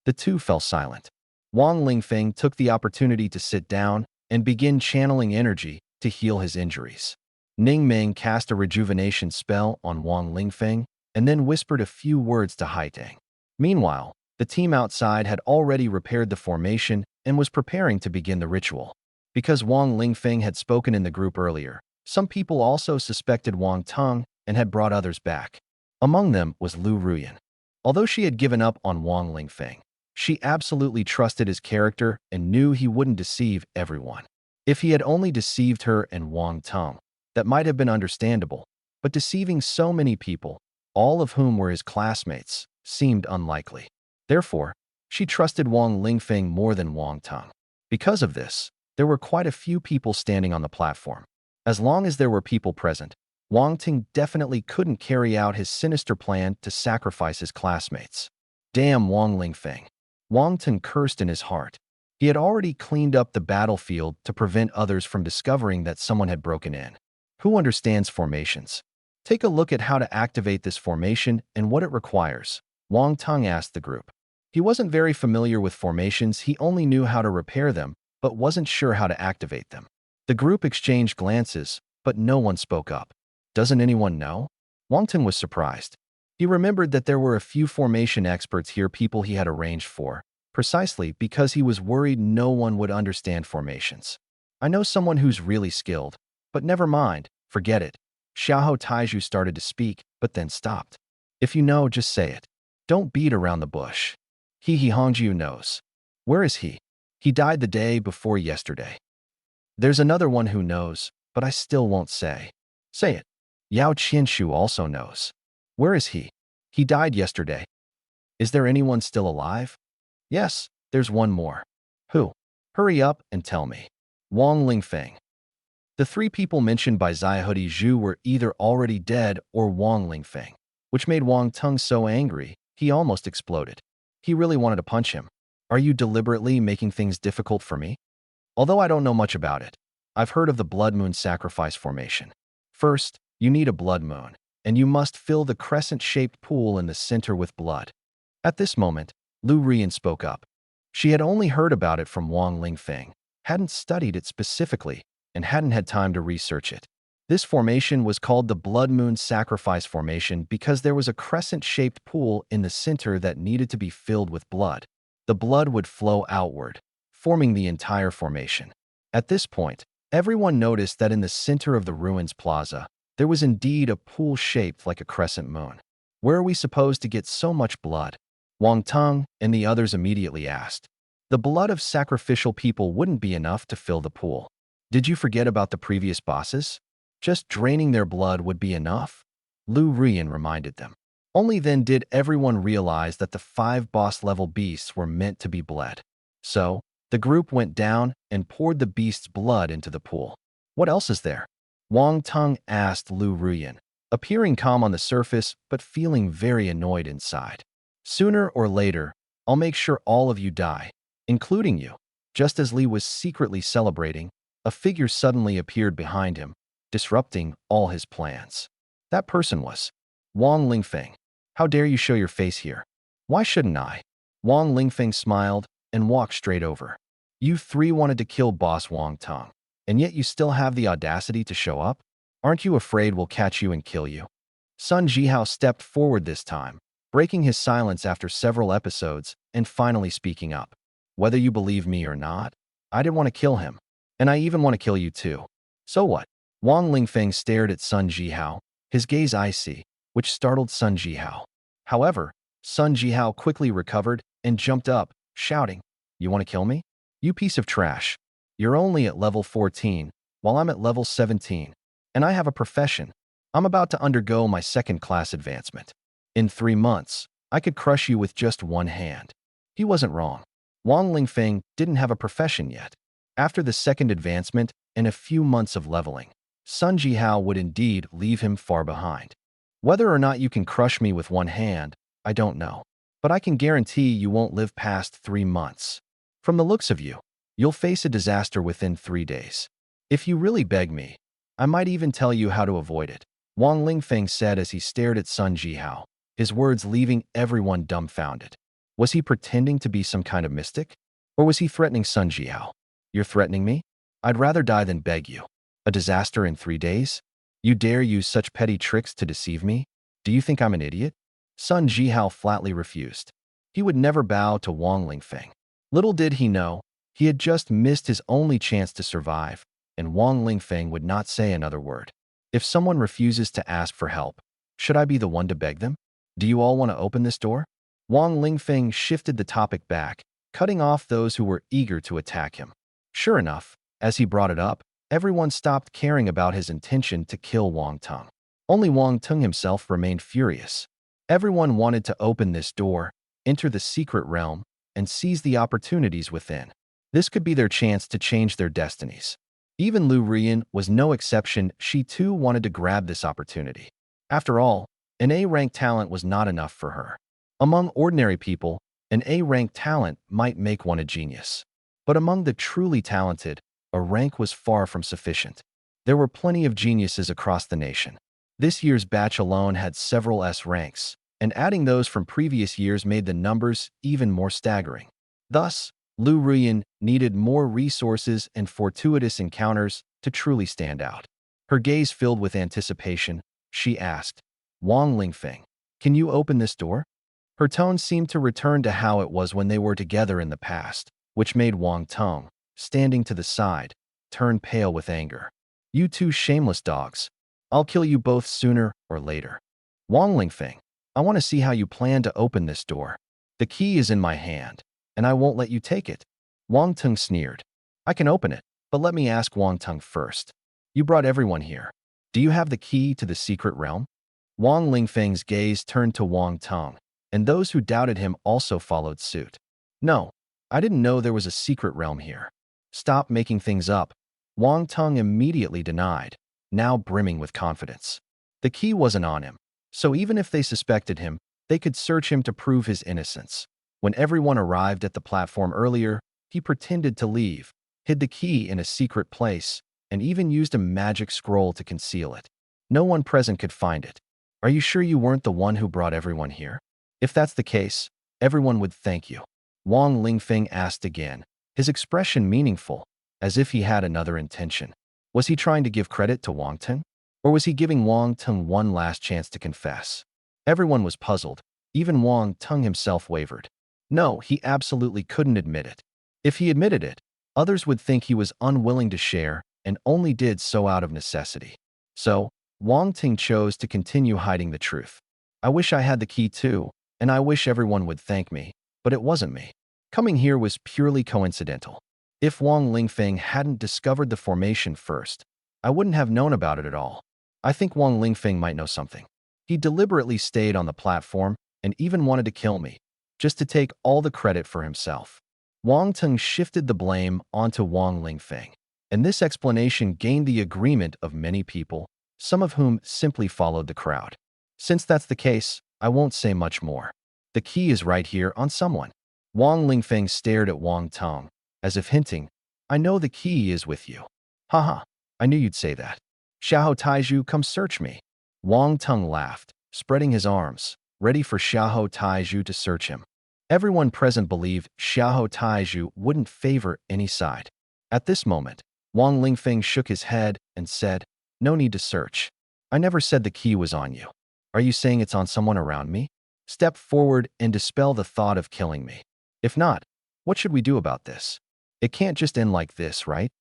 The 2 fell silent. Wang Lingfeng took the opportunity to sit down and begin channeling energy to heal his injuries. Ning Meng cast a rejuvenation spell on Wang Lingfeng and then whispered a few words to Haitang. Meanwhile, the team outside had already repaired the formation and was preparing to begin the ritual. Because Wang Lingfeng had spoken in the group earlier, some people also suspected Wang Teng and had brought others back. Among them was Lu Ruyan. Although she had given up on Wang Lingfeng, she absolutely trusted his character and knew he wouldn't deceive everyone. If he had only deceived her and Wang Teng, that might have been understandable, but deceiving so many people, all of whom were his classmates, seemed unlikely. Therefore, she trusted Wang Lingfeng more than Wang Teng. Because of this, there were quite a few people standing on the platform. As long as there were people present, Wang Ting definitely couldn't carry out his sinister plan to sacrifice his classmates. Damn Wang Lingfeng. Wang Ting cursed in his heart. He had already cleaned up the battlefield to prevent others from discovering that someone had broken in. Who understands formations? Take a look at how to activate this formation and what it requires, Wang Teng asked the group. He wasn't very familiar with formations. He only knew how to repair them, but wasn't sure how to activate them. The group exchanged glances, but no one spoke up. Doesn't anyone know? Wang Teng was surprised. He remembered that there were a few formation experts here, people he had arranged for, precisely because he was worried no one would understand formations. I know someone who's really skilled, but never mind, forget it. Xiaohou Taiju started to speak, but then stopped. If you know, just say it. Don't beat around the bush. He Hongjiu knows. Where is he? He died the day before yesterday. There's another one who knows, but I still won't say. Say it. Yao Qianshu also knows. Where is he? He died yesterday. Is there anyone still alive? Yes, there's one more. Who? Hurry up and tell me. Wang Lingfeng. The three people mentioned by Xiahudi Zhu were either already dead or Wang Lingfeng, which made Wang Tung so angry, he almost exploded. He really wanted to punch him. Are you deliberately making things difficult for me? Although I don't know much about it, I've heard of the blood moon sacrifice formation. First, you need a blood moon, and you must fill the crescent-shaped pool in the center with blood. At this moment, Lu Rian spoke up. She had only heard about it from Wang Lingfeng, hadn't studied it specifically, and hadn't had time to research it. This formation was called the blood moon sacrifice formation because there was a crescent-shaped pool in the center that needed to be filled with blood. The blood would flow outward, forming the entire formation. At this point, everyone noticed that in the center of the ruins plaza, there was indeed a pool shaped like a crescent moon. Where are we supposed to get so much blood? Wang Tung and the others immediately asked. The blood of sacrificial people wouldn't be enough to fill the pool. Did you forget about the previous bosses? Just draining their blood would be enough? Lu Rian reminded them. Only then did everyone realize that the 5 boss-level beasts were meant to be bled. So, the group went down and poured the beast's blood into the pool. What else is there? Wang Tung asked Lu Rian, appearing calm on the surface but feeling very annoyed inside. Sooner or later, I'll make sure all of you die, including you. Just as Li was secretly celebrating, a figure suddenly appeared behind him, disrupting all his plans. That person was Wang Lingfeng. How dare you show your face here? Why shouldn't I? Wang Lingfeng smiled and walked straight over. You three wanted to kill Boss Wang Tung, and yet you still have the audacity to show up? Aren't you afraid we'll catch you and kill you? Sun Jihao stepped forward this time, breaking his silence after several episodes and finally speaking up. Whether you believe me or not, I didn't want to kill him, and I even want to kill you too. So what? Wang Lingfeng stared at Sun Jihao, his gaze icy, which startled Sun Jihao. However, Sun Jihao quickly recovered and jumped up, shouting, You want to kill me? You piece of trash. You're only at level 14, while I'm at level 17, and I have a profession. I'm about to undergo my second-class advancement. In 3 months, I could crush you with just one hand. He wasn't wrong. Wang Lingfeng didn't have a profession yet. After the second advancement and a few months of leveling, Sun Jihao would indeed leave him far behind. Whether or not you can crush me with one hand, I don't know. But I can guarantee you won't live past 3 months. From the looks of you, you'll face a disaster within 3 days. If you really beg me, I might even tell you how to avoid it, Wang Lingfeng said as he stared at Sun Jihao, his words leaving everyone dumbfounded. Was he pretending to be some kind of mystic? Or was he threatening Sun Jihao? You're threatening me? I'd rather die than beg you. A disaster in 3 days? You dare use such petty tricks to deceive me? Do you think I'm an idiot? Sun Jihao flatly refused. He would never bow to Wang Lingfeng. Little did he know, he had just missed his only chance to survive, and Wang Lingfeng would not say another word. If someone refuses to ask for help, should I be the one to beg them? Do you all want to open this door? Wang Lingfeng shifted the topic back, cutting off those who were eager to attack him. Sure enough, as he brought it up, everyone stopped caring about his intention to kill Wang Tung. Only Wang Tung himself remained furious. Everyone wanted to open this door, enter the secret realm, and seize the opportunities within. This could be their chance to change their destinies. Even Lu Rian was no exception. She too wanted to grab this opportunity. After all, an A-rank talent was not enough for her. Among ordinary people, an A-rank talent might make one a genius. But among the truly talented, a rank was far from sufficient. There were plenty of geniuses across the nation. This year's batch alone had several S ranks, and adding those from previous years made the numbers even more staggering. Thus, Lu Rian needed more resources and fortuitous encounters to truly stand out. Her gaze filled with anticipation, she asked, Wang Lingfeng, can you open this door? Her tone seemed to return to how it was when they were together in the past, which made Wang Tung, standing to the side, turned pale with anger. You two shameless dogs. I'll kill you both sooner or later. Wang Lingfeng, I want to see how you plan to open this door. The key is in my hand, and I won't let you take it. Wang Tung sneered. I can open it, but let me ask Wang Tung first. You brought everyone here. Do you have the key to the secret realm? Wang Lingfeng's gaze turned to Wang Tung, and those who doubted him also followed suit. No, I didn't know there was a secret realm here. Stop making things up. Wang Tung immediately denied, now brimming with confidence. The key wasn't on him, so even if they suspected him, they could search him to prove his innocence. When everyone arrived at the platform earlier, he pretended to leave, hid the key in a secret place, and even used a magic scroll to conceal it. No one present could find it. Are you sure you weren't the one who brought everyone here? If that's the case, everyone would thank you. Wang Lingfeng asked again, his expression meaningful, as if he had another intention. Was he trying to give credit to Wang Tung? Or was he giving Wang Tung one last chance to confess? Everyone was puzzled. Even Wang Tung himself wavered. No, he absolutely couldn't admit it. If he admitted it, others would think he was unwilling to share and only did so out of necessity. So, Wang Tung chose to continue hiding the truth. I wish I had the key too, and I wish everyone would thank me, but it wasn't me. Coming here was purely coincidental. If Wang Lingfeng hadn't discovered the formation first, I wouldn't have known about it at all. I think Wang Lingfeng might know something. He deliberately stayed on the platform and even wanted to kill me, just to take all the credit for himself. Wang Tung shifted the blame onto Wang Lingfeng, and this explanation gained the agreement of many people, some of whom simply followed the crowd. Since that's the case, I won't say much more. The key is right here on someone. Wang Lingfeng stared at Wang Tung, as if hinting, I know the key is with you. Haha, I knew you'd say that. Xiahou Taizhu, come search me. Wang Tung laughed, spreading his arms, ready for Xiahou Taizhu to search him. Everyone present believed Xiahou Taizhu wouldn't favor any side. At this moment, Wang Lingfeng shook his head and said, No need to search. I never said the key was on you. Are you saying it's on someone around me? Step forward and dispel the thought of killing me. If not, what should we do about this? It can't just end like this, right?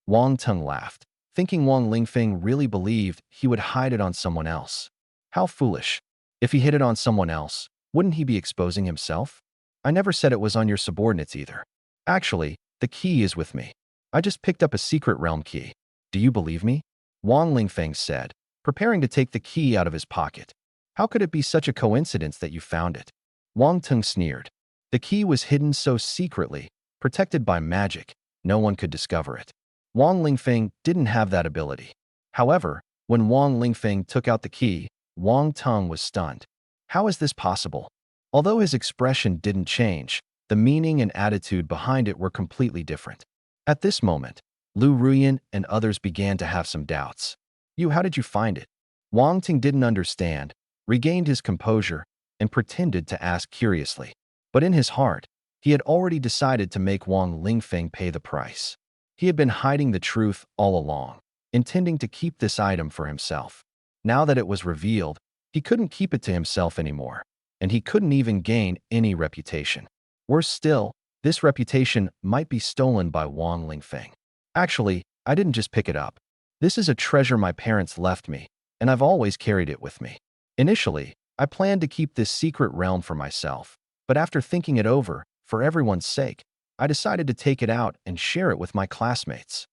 Wang Tung laughed, thinking Wang Lingfeng really believed he would hide it on someone else. How foolish. If he hid it on someone else, wouldn't he be exposing himself? I never said it was on your subordinates either. Actually, the key is with me. I just picked up a secret realm key. Do you believe me? Wang Lingfeng said, preparing to take the key out of his pocket. How could it be such a coincidence that you found it? Wang Tung sneered. The key was hidden so secretly, protected by magic, no one could discover it. Wang Lingfeng didn't have that ability. However, when Wang Lingfeng took out the key, Wang Tung was stunned. How is this possible? Although his expression didn't change, the meaning and attitude behind it were completely different. At this moment, Lu Ruyan and others began to have some doubts. How did you find it? Wang Tung didn't understand, regained his composure, and pretended to ask curiously. But in his heart, he had already decided to make Wang Lingfeng pay the price. He had been hiding the truth all along, intending to keep this item for himself. Now that it was revealed, he couldn't keep it to himself anymore, and he couldn't even gain any reputation. Worse still, this reputation might be stolen by Wang Lingfeng. Actually, I didn't just pick it up. This is a treasure my parents left me, and I've always carried it with me. Initially, I planned to keep this secret realm for myself, but after thinking it over, for everyone's sake, I decided to take it out and share it with my classmates.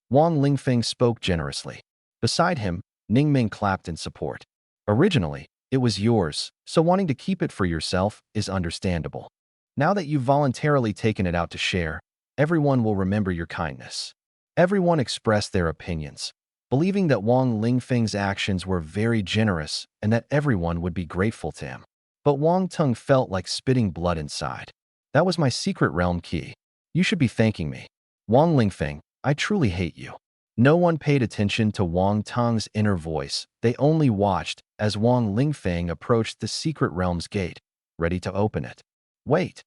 Wang Lingfeng spoke generously. Beside him, Ningming clapped in support. Originally, it was yours, so wanting to keep it for yourself is understandable. Now that you've voluntarily taken it out to share, everyone will remember your kindness. Everyone expressed their opinions, believing that Wang Lingfeng's actions were very generous and that everyone would be grateful to him. But Wang Tung felt like spitting blood inside. That was my secret realm key. You should be thanking me. Wang Lingfeng, I truly hate you. No one paid attention to Wang Tung's inner voice. They only watched as Wang Lingfeng approached the secret realm's gate, ready to open it. Wait.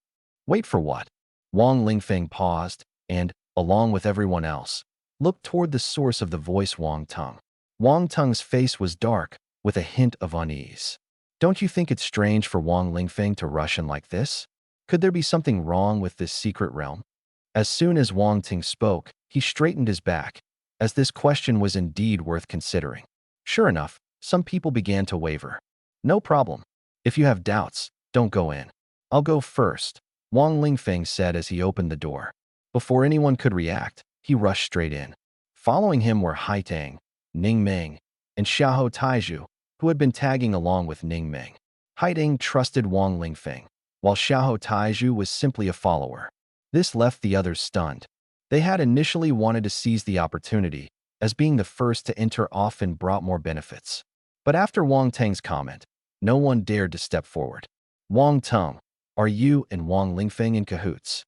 Wait for what? Wang Lingfeng paused and, along with everyone else, looked toward the source of the voice Wang Tung. Wang Tung's face was dark, with a hint of unease. Don't you think it's strange for Wang Lingfeng to rush in like this? Could there be something wrong with this secret realm? As soon as Wang Tung spoke, He straightened his back, as this question was indeed worth considering. Sure enough, some people began to waver. No problem. If you have doubts, don't go in. I'll go first, Wang Lingfeng said as he opened the door. Before anyone could react, he rushed straight in. Following him were Haitang, Ning Meng, and Xiahou Taizhu, who had been tagging along with Ning Meng. Haitang trusted Wang Lingfeng, while Xiahou Taizhu was simply a follower. This left the others stunned. They had initially wanted to seize the opportunity, as being the first to enter often brought more benefits. But after Wang Tang's comment, no one dared to step forward. Wang Tang, are you and Wang Lingfeng in cahoots?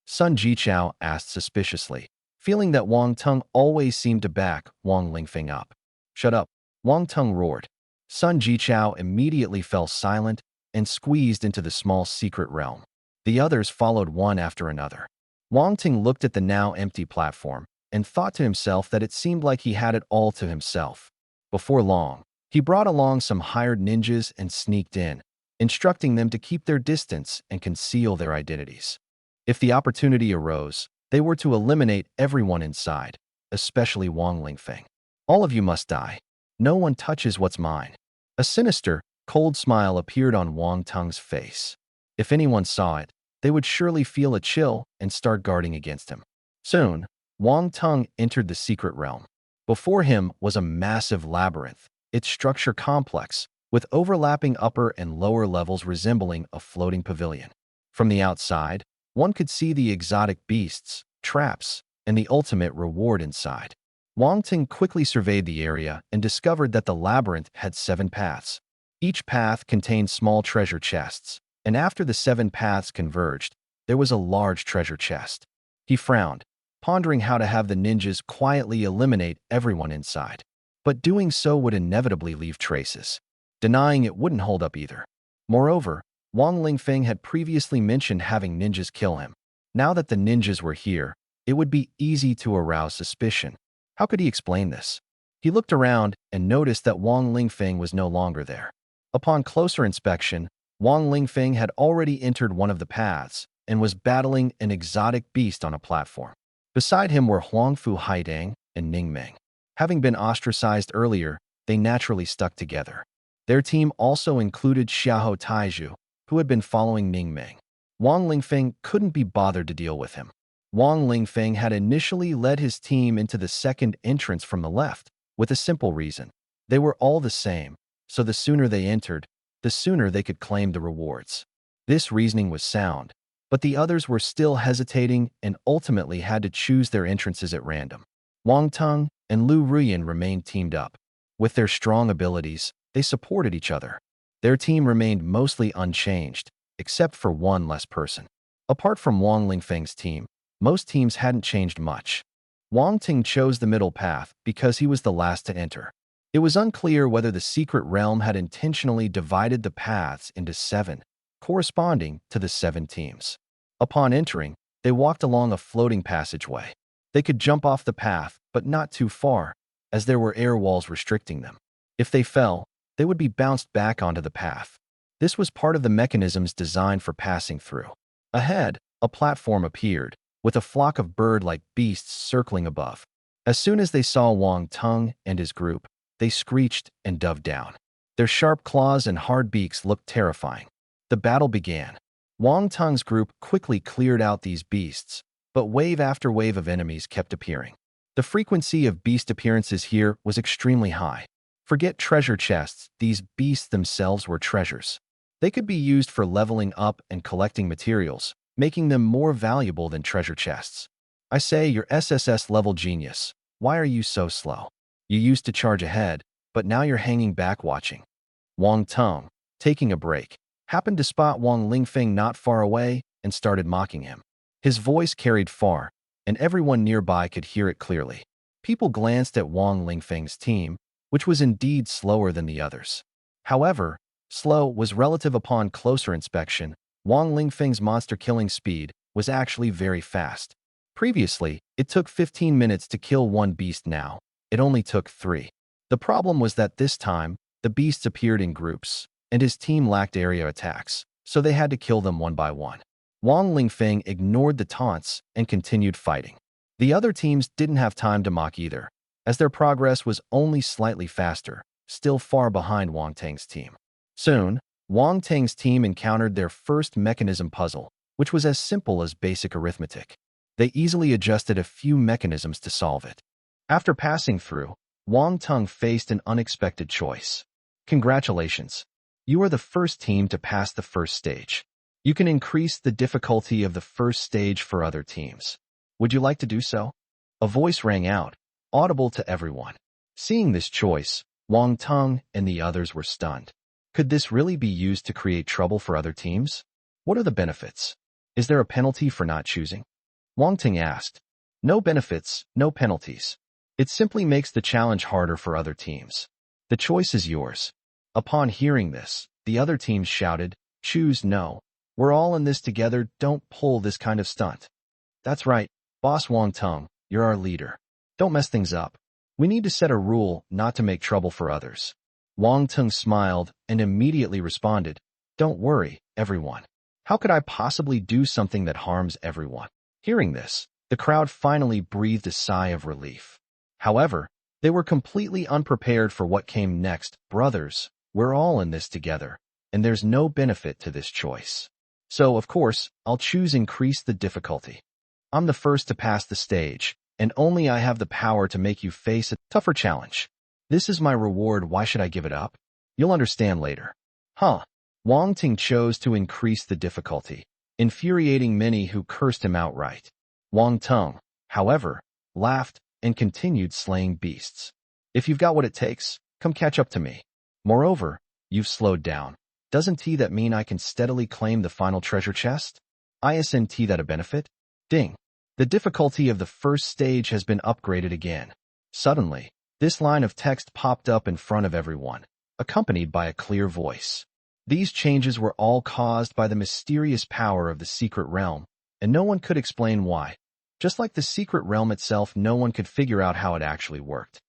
Sun Jichao asked suspiciously, feeling that Wang Tang always seemed to back Wang Lingfeng up. Shut up, Wang Tang roared. Sun Jichao immediately fell silent and squeezed into the small secret realm. The others followed one after another. Wang Ting looked at the now empty platform and thought to himself that it seemed like he had it all to himself. Before long, he brought along some hired ninjas and sneaked in, instructing them to keep their distance and conceal their identities. If the opportunity arose, they were to eliminate everyone inside, especially Wang Lingfeng. All of you must die. No one touches what's mine. A sinister, cold smile appeared on Wang Tang's face. If anyone saw it, they would surely feel a chill and start guarding against him. Soon, Wang Tang entered the secret realm. Before him was a massive labyrinth, its structure complex, with overlapping upper and lower levels resembling a floating pavilion. From the outside, one could see the exotic beasts, traps, and the ultimate reward inside. Wang Ting quickly surveyed the area and discovered that the labyrinth had 7 paths. Each path contained small treasure chests, and after the 7 paths converged, there was a large treasure chest. He frowned, pondering how to have the ninjas quietly eliminate everyone inside. But doing so would inevitably leave traces. Denying it wouldn't hold up either. Moreover, Wang Lingfeng had previously mentioned having ninjas kill him. Now that the ninjas were here, it would be easy to arouse suspicion. How could he explain this? He looked around and noticed that Wang Lingfeng was no longer there. Upon closer inspection, Wang Lingfeng had already entered one of the paths and was battling an exotic beast on a platform. Beside him were Huangfu Haidang and Ning Meng. Having been ostracized earlier, they naturally stuck together. Their team also included Xiahou Taizhu, who had been following Ning Meng. Wang Lingfeng couldn't be bothered to deal with him. Wang Lingfeng had initially led his team into the second entrance from the left, with a simple reason. They were all the same, so the sooner they entered, the sooner they could claim the rewards. This reasoning was sound, but the others were still hesitating and ultimately had to choose their entrances at random. Wang Tang and Lu Ruyan remained teamed up. With their strong abilities, they supported each other. Their team remained mostly unchanged, except for one less person. Apart from Wang Lingfeng's team, most teams hadn't changed much. Wang Ting chose the middle path because he was the last to enter. It was unclear whether the secret realm had intentionally divided the paths into 7, corresponding to the 7 teams. Upon entering, they walked along a floating passageway. They could jump off the path, but not too far, as there were air walls restricting them. If they fell, they would be bounced back onto the path. This was part of the mechanisms designed for passing through. Ahead, a platform appeared, with a flock of bird-like beasts circling above. As soon as they saw Wang Tang and his group, they screeched and dove down. Their sharp claws and hard beaks looked terrifying. The battle began. Wang Tang's group quickly cleared out these beasts, but wave after wave of enemies kept appearing. The frequency of beast appearances here was extremely high. Forget treasure chests, these beasts themselves were treasures. They could be used for leveling up and collecting materials, making them more valuable than treasure chests. I say, you're SSS level genius. Why are you so slow? You used to charge ahead, but now you're hanging back watching. Wang Tang, taking a break, happened to spot Wang Lingfeng not far away and started mocking him. His voice carried far, and everyone nearby could hear it clearly. People glanced at Wang Lingfeng's team, which was indeed slower than the others. However, slow was relative upon closer inspection. Wang Lingfeng's monster-killing speed was actually very fast. Previously, it took 15 minutes to kill one beast. Now, it only took 3. The problem was that this time, the beasts appeared in groups, and his team lacked area attacks, so they had to kill them one by one. Wang Lingfeng ignored the taunts and continued fighting. The other teams didn't have time to mock either, as their progress was only slightly faster, still far behind Wang Tang's team. Soon, Wang Tang's team encountered their first mechanism puzzle, which was as simple as basic arithmetic. They easily adjusted a few mechanisms to solve it. After passing through, Wang Tang faced an unexpected choice. Congratulations! You are the first team to pass the first stage. You can increase the difficulty of the first stage for other teams. Would you like to do so? A voice rang out, audible to everyone. Seeing this choice, Wang Tang and the others were stunned. Could this really be used to create trouble for other teams? What are the benefits? Is there a penalty for not choosing? Wang Tang asked. No benefits, no penalties. It simply makes the challenge harder for other teams. The choice is yours. Upon hearing this, the other teams shouted, choose no. We're all in this together, don't pull this kind of stunt. That's right, Boss Wang Tang, you're our leader. Don't mess things up. We need to set a rule not to make trouble for others. Wang Tang smiled and immediately responded, don't worry, everyone. How could I possibly do something that harms everyone? Hearing this, the crowd finally breathed a sigh of relief. However, they were completely unprepared for what came next. Brothers, we're all in this together, and there's no benefit to this choice. So, of course, I'll choose increase the difficulty. I'm the first to pass the stage, and only I have the power to make you face a tougher challenge. This is my reward, why should I give it up? You'll understand later. Huh. Wang Ting chose to increase the difficulty, infuriating many who cursed him outright. Wang Tang, however, laughed and continued slaying beasts. If you've got what it takes, come catch up to me. Moreover, you've slowed down. Doesn't that mean I can steadily claim the final treasure chest? Isn't that a benefit? Ding. The difficulty of the first stage has been upgraded again. Suddenly, this line of text popped up in front of everyone, accompanied by a clear voice. These changes were all caused by the mysterious power of the secret realm, and no one could explain why. Just like the secret realm itself, no one could figure out how it actually worked.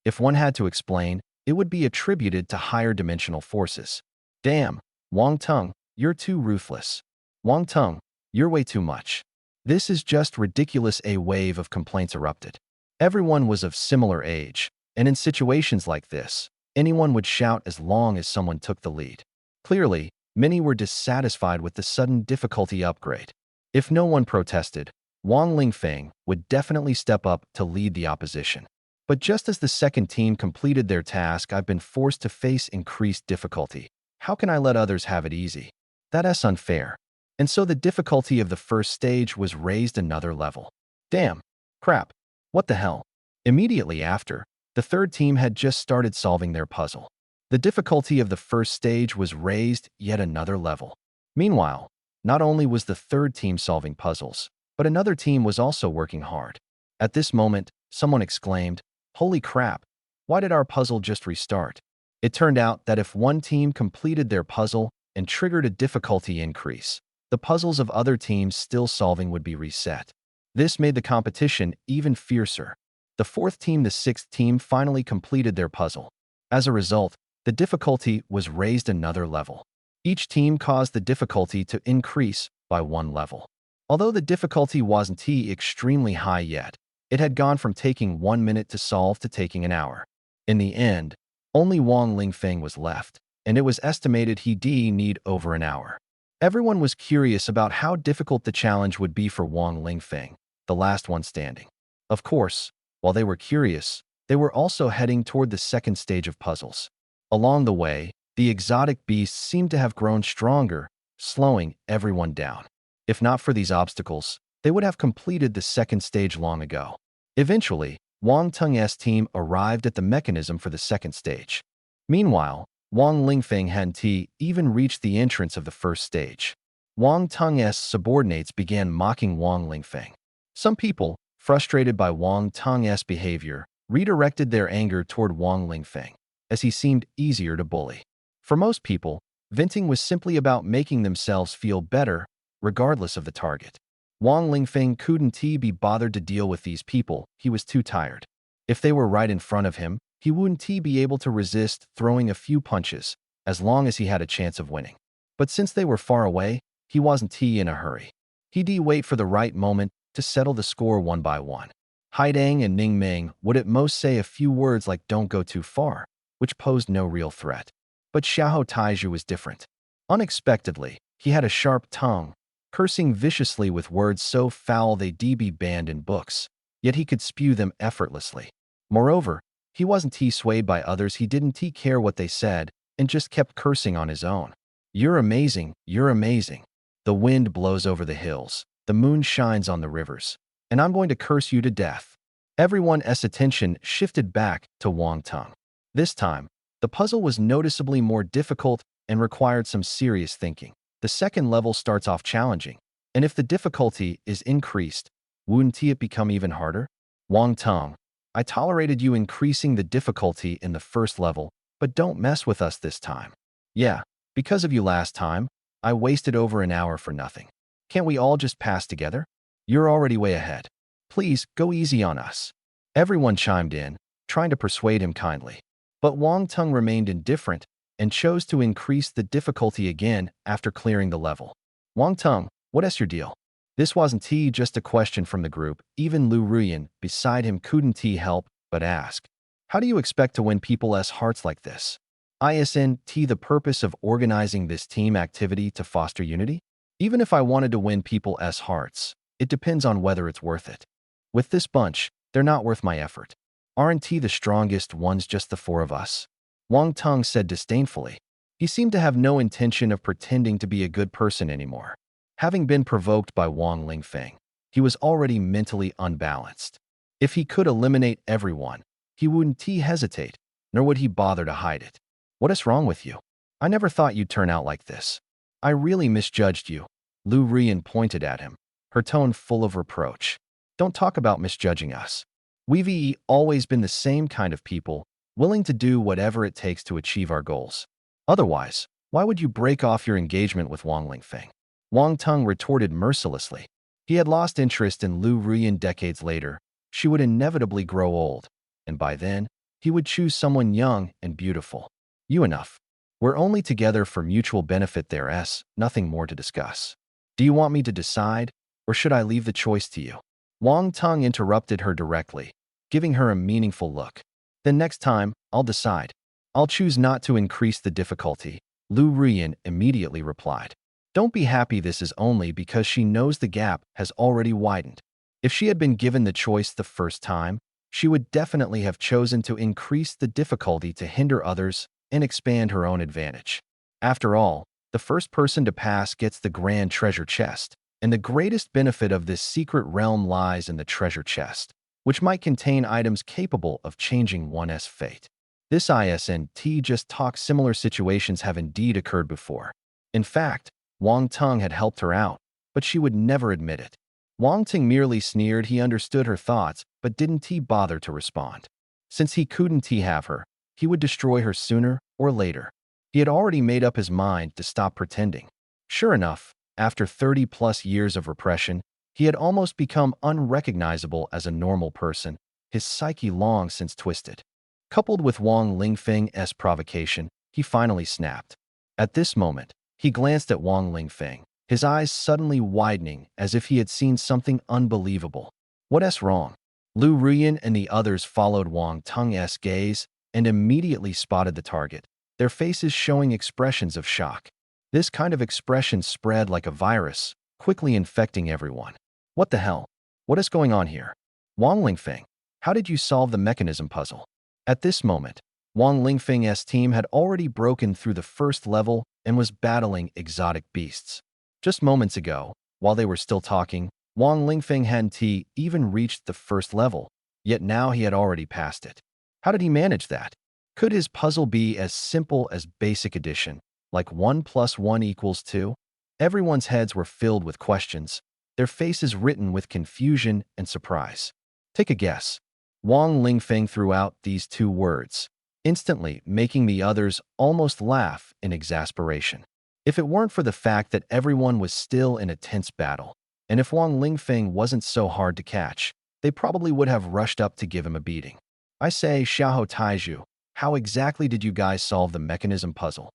If one had to explain, it would be attributed to higher dimensional forces. Damn, Wang Tang, you're too ruthless. Wang Tang, you're way too much. This is just ridiculous. A wave of complaints erupted. Everyone was of similar age, and in situations like this, anyone would shout as long as someone took the lead. Clearly, many were dissatisfied with the sudden difficulty upgrade. If no one protested, Wang Lingfeng would definitely step up to lead the opposition. But just as the second team completed their task, I've been forced to face increased difficulty. How can I let others have it easy? That's unfair. And so the difficulty of the first stage was raised another level. Damn. Crap. What the hell? Immediately after, the third team had just started solving their puzzle. The difficulty of the first stage was raised yet another level. Meanwhile, not only was the third team solving puzzles, but another team was also working hard. At this moment, someone exclaimed, holy crap, why did our puzzle just restart? It turned out that if one team completed their puzzle and triggered a difficulty increase, the puzzles of other teams still solving would be reset. This made the competition even fiercer. The fourth team, the sixth team finally completed their puzzle. As a result, the difficulty was raised another level. Each team caused the difficulty to increase by one level. Although the difficulty wasn't extremely high yet, it had gone from taking 1 minute to solve to taking an hour. In the end, only Wang Lingfeng was left, and it was estimated he'd need over an hour. Everyone was curious about how difficult the challenge would be for Wang Lingfeng, the last one standing. Of course, while they were curious, they were also heading toward the second stage of puzzles. Along the way, the exotic beasts seemed to have grown stronger, slowing everyone down. If not for these obstacles, they would have completed the second stage long ago. Eventually, Wang Tang's team arrived at the mechanism for the second stage. Meanwhile, Wang Lingfeng hadn't even reached the entrance of the first stage. Wang Tang's subordinates began mocking Wang Lingfeng. Some people, frustrated by Wang Tang's behavior, redirected their anger toward Wang Lingfeng, as he seemed easier to bully. For most people, venting was simply about making themselves feel better, regardless of the target. Wang Lingfeng couldn't be bothered to deal with these people, he was too tired. If they were right in front of him, he wouldn't be able to resist throwing a few punches, as long as he had a chance of winning. But since they were far away, he wasn't in a hurry. He'd wait for the right moment to settle the score one by one. Haidang and Ning Ming would at most say a few words like "don't go too far," which posed no real threat. But Xiahou Taiju was different. Unexpectedly, he had a sharp tongue, cursing viciously with words so foul they'd be banned in books, yet he could spew them effortlessly. Moreover, he wasn't swayed by others, he didn't care what they said, and just kept cursing on his own. You're amazing, you're amazing. The wind blows over the hills, the moon shines on the rivers, and I'm going to curse you to death. Everyone's attention shifted back to Wang Tung. This time, the puzzle was noticeably more difficult and required some serious thinking. The second level starts off challenging, and if the difficulty is increased, wouldn't it become even harder? Wang Tung, I tolerated you increasing the difficulty in the first level, but don't mess with us this time. Yeah, because of you last time, I wasted over an hour for nothing. Can't we all just pass together? You're already way ahead. Please, go easy on us. Everyone chimed in, trying to persuade him kindly. But Wang Tung remained indifferent and chose to increase the difficulty again after clearing the level. Wang Tung, what's your deal? This wasn't just a question from the group. Even Lu Ruyan, beside him, couldn't help but ask. How do you expect to win people's hearts like this? Isn't the purpose of organizing this team activity to foster unity? Even if I wanted to win people's hearts, it depends on whether it's worth it. With this bunch, they're not worth my effort. Aren't the strongest ones just the four of us? Wang Tung said disdainfully. He seemed to have no intention of pretending to be a good person anymore. Having been provoked by Wang Lingfeng, he was already mentally unbalanced. If he could eliminate everyone, he wouldn't hesitate, nor would he bother to hide it. What's wrong with you? I never thought you'd turn out like this. I really misjudged you. Lu Ruyan pointed at him, her tone full of reproach. Don't talk about misjudging us. We've always been the same kind of people, willing to do whatever it takes to achieve our goals. Otherwise, why would you break off your engagement with Wang Lingfeng? Wang Tung retorted mercilessly. He had lost interest in Lu Ruyan decades later. She would inevitably grow old, and by then, he would choose someone young and beautiful. You enough. We're only together for mutual benefit, there's nothing more to discuss. Do you want me to decide, or should I leave the choice to you? Wang Tung interrupted her directly, giving her a meaningful look. Then next time, I'll decide. I'll choose not to increase the difficulty, Lu Ruyan immediately replied. Don't be happy, this is only because she knows the gap has already widened. If she had been given the choice the first time, she would definitely have chosen to increase the difficulty to hinder others and expand her own advantage. After all, the first person to pass gets the grand treasure chest, and the greatest benefit of this secret realm lies in the treasure chest, which might contain items capable of changing one's fate. This isn't just talk, similar situations have indeed occurred before. In fact, Wang Tung had helped her out, but she would never admit it. Wang Tung merely sneered. He understood her thoughts, but didn't bother to respond. Since he couldn't have her, he would destroy her sooner or later. He had already made up his mind to stop pretending. Sure enough, after 30+ years of repression, he had almost become unrecognizable as a normal person, his psyche long since twisted. Coupled with Wang Lingfeng's provocation, he finally snapped. At this moment, he glanced at Wang Lingfeng, his eyes suddenly widening as if he had seen something unbelievable. What's wrong? Lu Ruyan and the others followed Wang Tung's gaze and immediately spotted the target, their faces showing expressions of shock. This kind of expression spread like a virus, quickly infecting everyone. What the hell? What is going on here? Wang Lingfeng, how did you solve the mechanism puzzle? At this moment, Wang Lingfeng's team had already broken through the first level and was battling exotic beasts. Just moments ago, while they were still talking, Wang Lingfeng hadn't even reached the first level, yet now he had already passed it. How did he manage that? Could his puzzle be as simple as basic addition, like 1 + 1 = 2? Everyone's heads were filled with questions, their faces written with confusion and surprise. Take a guess. Wang Lingfeng threw out these two words, instantly making the others almost laugh in exasperation. If it weren't for the fact that everyone was still in a tense battle, and if Wang Lingfeng wasn't so hard to catch, they probably would have rushed up to give him a beating. I say, Xiahou Taiju, how exactly did you guys solve the mechanism puzzle?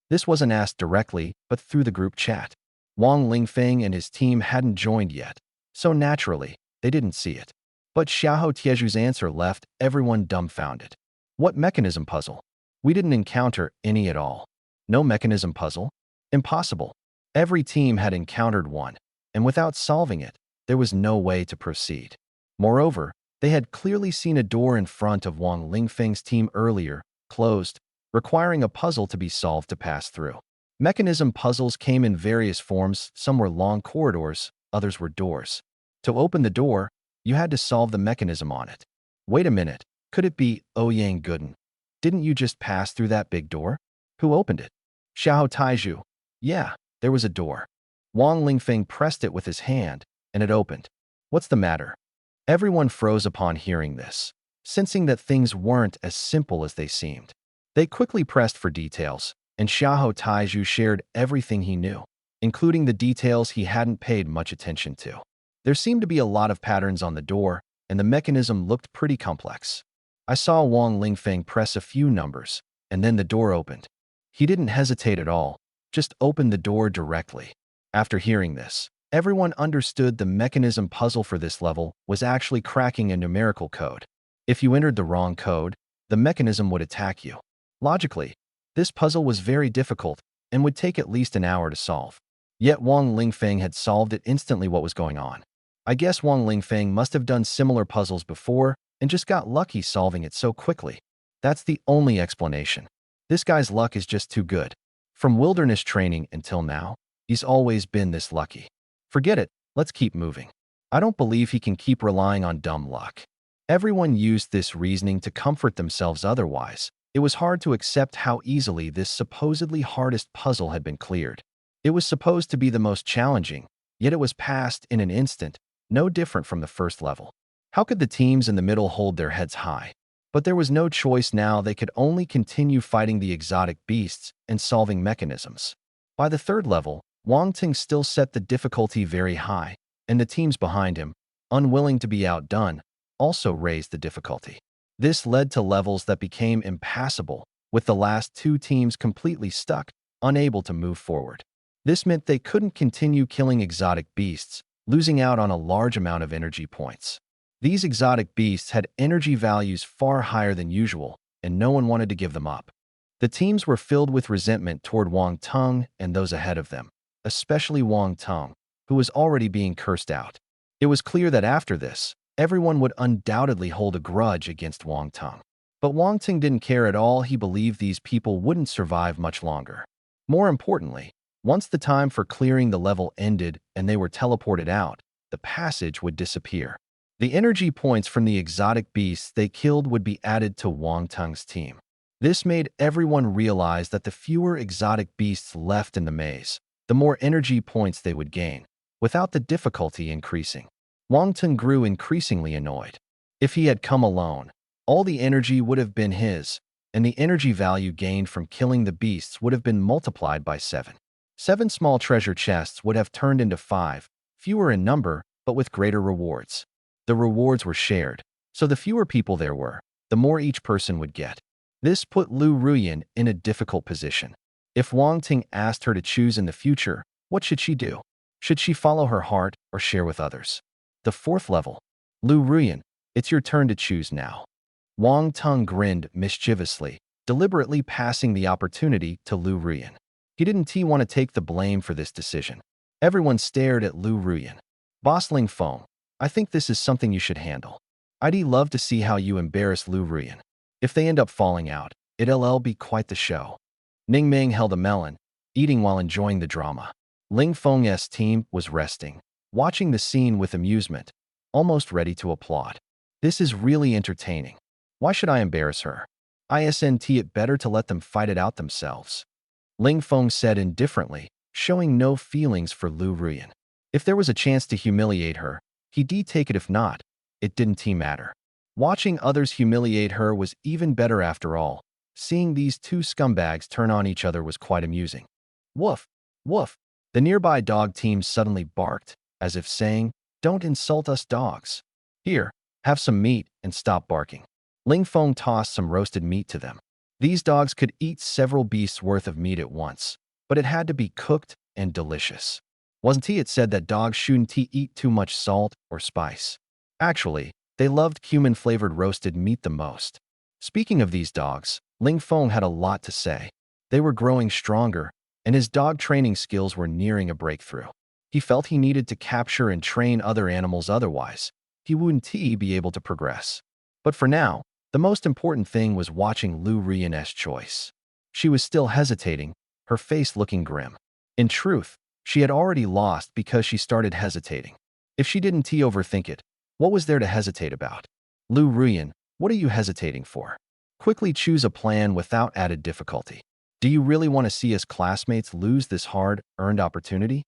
This wasn't asked directly, but through the group chat. Wang Lingfeng and his team hadn't joined yet, so naturally, they didn't see it. But Xiahou Tieju's answer left everyone dumbfounded. What mechanism puzzle? We didn't encounter any at all. No mechanism puzzle? Impossible. Every team had encountered one, and without solving it, there was no way to proceed. Moreover, they had clearly seen a door in front of Wang Lingfeng's team earlier, closed, requiring a puzzle to be solved to pass through. Mechanism puzzles came in various forms. Some were long corridors, others were doors. To open the door, you had to solve the mechanism on it. Wait a minute, could it be Ouyang Gooden? Didn't you just pass through that big door? Who opened it? Xiahou Taiju. Yeah, there was a door. Wang Lingfeng pressed it with his hand, and it opened. What's the matter? Everyone froze upon hearing this, sensing that things weren't as simple as they seemed. They quickly pressed for details, and Xiahou Taiju shared everything he knew, including the details he hadn't paid much attention to. There seemed to be a lot of patterns on the door, and the mechanism looked pretty complex. I saw Wang Lingfeng press a few numbers, and then the door opened. He didn't hesitate at all, just opened the door directly. After hearing this, everyone understood the mechanism puzzle for this level was actually cracking a numerical code. If you entered the wrong code, the mechanism would attack you. Logically, this puzzle was very difficult and would take at least an hour to solve. Yet Wang Lingfeng had solved it instantly. What was going on? I guess Wang Lingfeng must have done similar puzzles before and just got lucky solving it so quickly. That's the only explanation. This guy's luck is just too good. From wilderness training until now, he's always been this lucky. Forget it, let's keep moving. I don't believe he can keep relying on dumb luck. Everyone used this reasoning to comfort themselves. Otherwise, it was hard to accept how easily this supposedly hardest puzzle had been cleared. It was supposed to be the most challenging, yet it was passed in an instant, no different from the first level. How could the teams in the middle hold their heads high? But there was no choice now. They could only continue fighting the exotic beasts and solving mechanisms. By the third level, Wang Ting still set the difficulty very high, and the teams behind him, unwilling to be outdone, also raised the difficulty. This led to levels that became impassable, with the last two teams completely stuck, unable to move forward. This meant they couldn't continue killing exotic beasts, losing out on a large amount of energy points. These exotic beasts had energy values far higher than usual, and no one wanted to give them up. The teams were filled with resentment toward Wang Tung and those ahead of them, especially Wang Tung, who was already being cursed out. It was clear that after this, everyone would undoubtedly hold a grudge against Wang Tung. But Wang Tung didn't care at all. He believed these people wouldn't survive much longer. More importantly, once the time for clearing the level ended and they were teleported out, the passage would disappear. The energy points from the exotic beasts they killed would be added to Wang Tung's team. This made everyone realize that the fewer exotic beasts left in the maze, the more energy points they would gain, without the difficulty increasing. Wang Tung grew increasingly annoyed. If he had come alone, all the energy would have been his, and the energy value gained from killing the beasts would have been multiplied by 7. 7 small treasure chests would have turned into 5, fewer in number, but with greater rewards. The rewards were shared, so the fewer people there were, the more each person would get. This put Lu Ruyan in a difficult position. If Wang Ting asked her to choose in the future, what should she do? Should she follow her heart or share with others? The 4th level. Lu Ruyan, it's your turn to choose now. Wang Tung grinned mischievously, deliberately passing the opportunity to Lu Ruyan. He didn't want to take the blame for this decision. Everyone stared at Lu Ruyan. Boss Ling Feng, I think this is something you should handle. I'd love to see how you embarrass Lu Ruyan. If they end up falling out, it'll be quite the show. Ning Ming held a melon, eating while enjoying the drama. Ling Feng's team was resting, watching the scene with amusement, almost ready to applaud. This is really entertaining. Why should I embarrass her? Isn't it better to let them fight it out themselves? Ling Feng said indifferently, showing no feelings for Lu Ruyan. If there was a chance to humiliate her, he'd take it. If not, it didn't matter. Watching others humiliate her was even better after all. Seeing these two scumbags turn on each other was quite amusing. Woof, woof. The nearby dog team suddenly barked, as if saying, "Don't insult us dogs. Here, have some meat and stop barking." Ling Feng tossed some roasted meat to them. These dogs could eat several beasts' worth of meat at once, but it had to be cooked and delicious. Wasn't it said that dogs shouldn't eat too much salt or spice? Actually, They loved cumin-flavored roasted meat the most. Speaking of these dogs, Ling Feng had a lot to say. They were growing stronger, and his dog training skills were nearing a breakthrough. He felt he needed to capture and train other animals, otherwise he wouldn't be able to progress. But for now, the most important thing was watching Lu Rian's choice. She was still hesitating, her face looking grim. In truth, she had already lost because she started hesitating. If she didn't overthink it, what was there to hesitate about? Lu Rian, what are you hesitating for? Quickly choose a plan without added difficulty. Do you really want to see his classmates lose this hard-earned opportunity?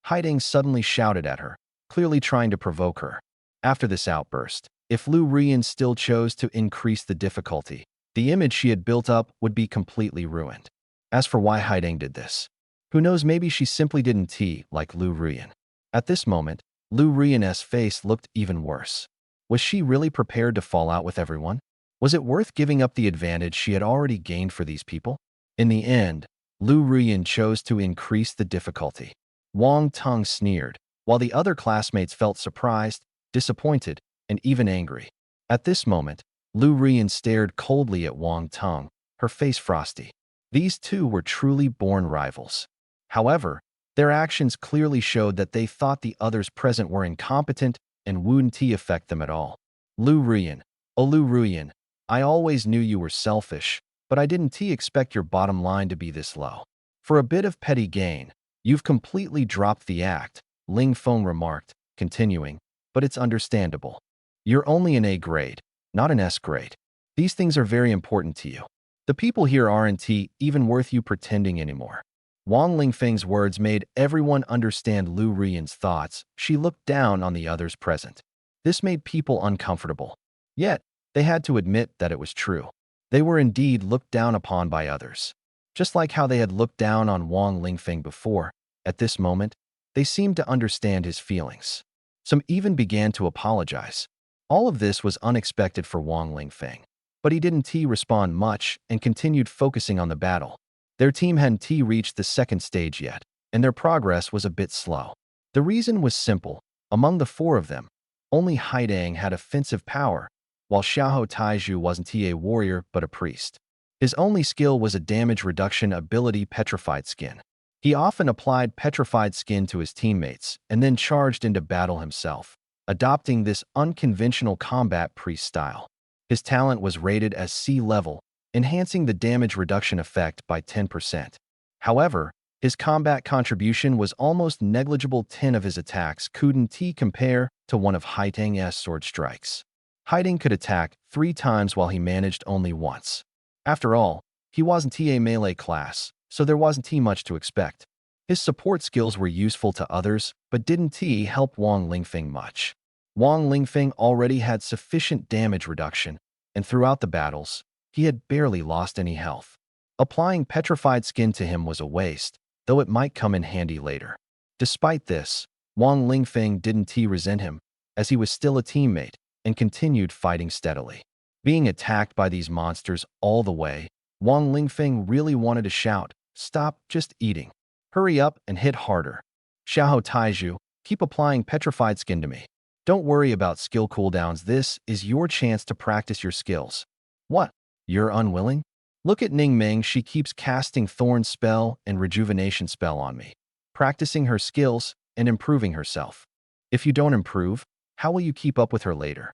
Haiding suddenly shouted at her, clearly trying to provoke her. After this outburst, if Lu Rian still chose to increase the difficulty, the image she had built up would be completely ruined. As for why Haiding did this, who knows, maybe she simply didn't like Lu Rian. At this moment, Lu Rian's face looked even worse. Was she really prepared to fall out with everyone? Was it worth giving up the advantage she had already gained for these people? In the end, Lu Rian chose to increase the difficulty. Wang Teng sneered, while the other classmates felt surprised, disappointed, and even angry. At this moment, Lu Rian stared coldly at Wang Teng, her face frosty. These two were truly born rivals. However, their actions clearly showed that they thought the others present were incompetent and wouldn't affect them at all. Lu Rian, oh Lu Rian, I always knew you were selfish, but I didn't expect your bottom line to be this low. For a bit of petty gain, you've completely dropped the act, Ling Feng remarked, continuing, but it's understandable. You're only an A grade, not an S grade. These things are very important to you. The people here aren't even worth you pretending anymore. Wang Lingfeng's words made everyone understand Lu Rian's thoughts. She looked down on the others present. This made people uncomfortable. Yet, they had to admit that it was true. They were indeed looked down upon by others. Just like how they had looked down on Wang Lingfeng before, at this moment, they seemed to understand his feelings. Some even began to apologize. All of this was unexpected for Wang Lingfeng. But he didn't respond much and continued focusing on the battle. Their team hadn't reached the second stage yet, and their progress was a bit slow. The reason was simple. Among the four of them, only Haidang had offensive power, while Xiahou Taizhu wasn't a warrior but a priest. His only skill was a damage reduction ability, Petrified Skin. He often applied Petrified Skin to his teammates and then charged into battle himself, adopting this unconventional combat priest style. His talent was rated as C level, enhancing the damage reduction effect by 10%. However, his combat contribution was almost negligible. 10 of his attacks couldn't compare to one of Haidang's sword strikes. Haidang could attack 3 times while he managed only once. After all, he wasn't a melee class, so there wasn't much to expect. His support skills were useful to others, but didn't help Wang Lingfeng much. Wang Lingfeng already had sufficient damage reduction, and throughout the battles, he had barely lost any health. Applying Petrified Skin to him was a waste, though it might come in handy later. Despite this, Wang Lingfeng didn't resent him, as he was still a teammate, and continued fighting steadily. Being attacked by these monsters all the way, Wang Lingfeng really wanted to shout, "Stop just eating. Hurry up and hit harder. Xiahou Taizhu, keep applying Petrified Skin to me. Don't worry about skill cooldowns. This is your chance to practice your skills." What? You're unwilling? Look at Ning Meng, she keeps casting Thorn Spell and Rejuvenation Spell on me, practicing her skills and improving herself. If you don't improve, how will you keep up with her later?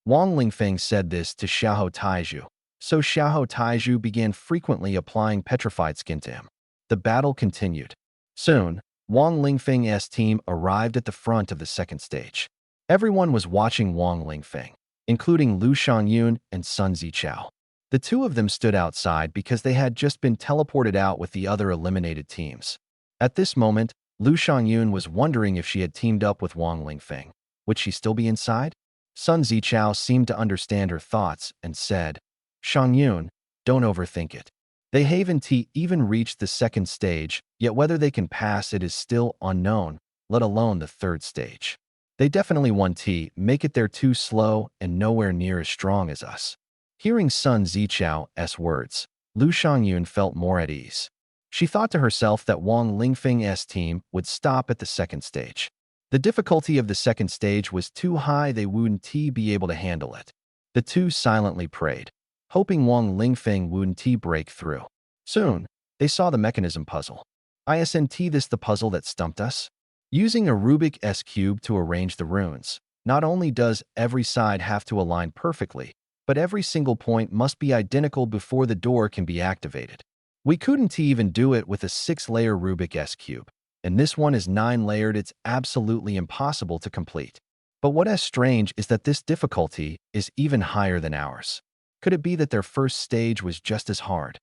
Wang Lingfeng said this to Xiahou Taizhu, so Xiahou Taizhu began frequently applying Petrified Skin to him. The battle continued. Soon, Wang Lingfeng's team arrived at the front of the second stage. Everyone was watching Wang Lingfeng, including Lu Shangyun and Sun Zichao. The two of them stood outside because they had just been teleported out with the other eliminated teams. At this moment, Lu Shangyun was wondering if she had teamed up with Wang Lingfeng. Would she still be inside? Sun Zichao seemed to understand her thoughts and said, "Shangyun, don't overthink it. They haven't even reached the second stage, yet whether they can pass it is still unknown, let alone the third stage. They definitely won't make it. They're too slow and nowhere near as strong as us." Hearing Sun Zichao's words, Lu Shangyun felt more at ease. She thought to herself that Wang Lingfeng's team would stop at the second stage. The difficulty of the second stage was too high, they wouldn't be able to handle it. The two silently prayed, hoping Wang Lingfeng wouldn't break through. Soon, they saw the mechanism puzzle. Isn't this the puzzle that stumped us? Using a Rubik's cube to arrange the runes, not only does every side have to align perfectly, but every single point must be identical before the door can be activated. We couldn't even do it with a 6-layer Rubik's cube, and this one is 9-layered. It's absolutely impossible to complete. But what is strange is that this difficulty is even higher than ours. Could it be that their first stage was just as hard?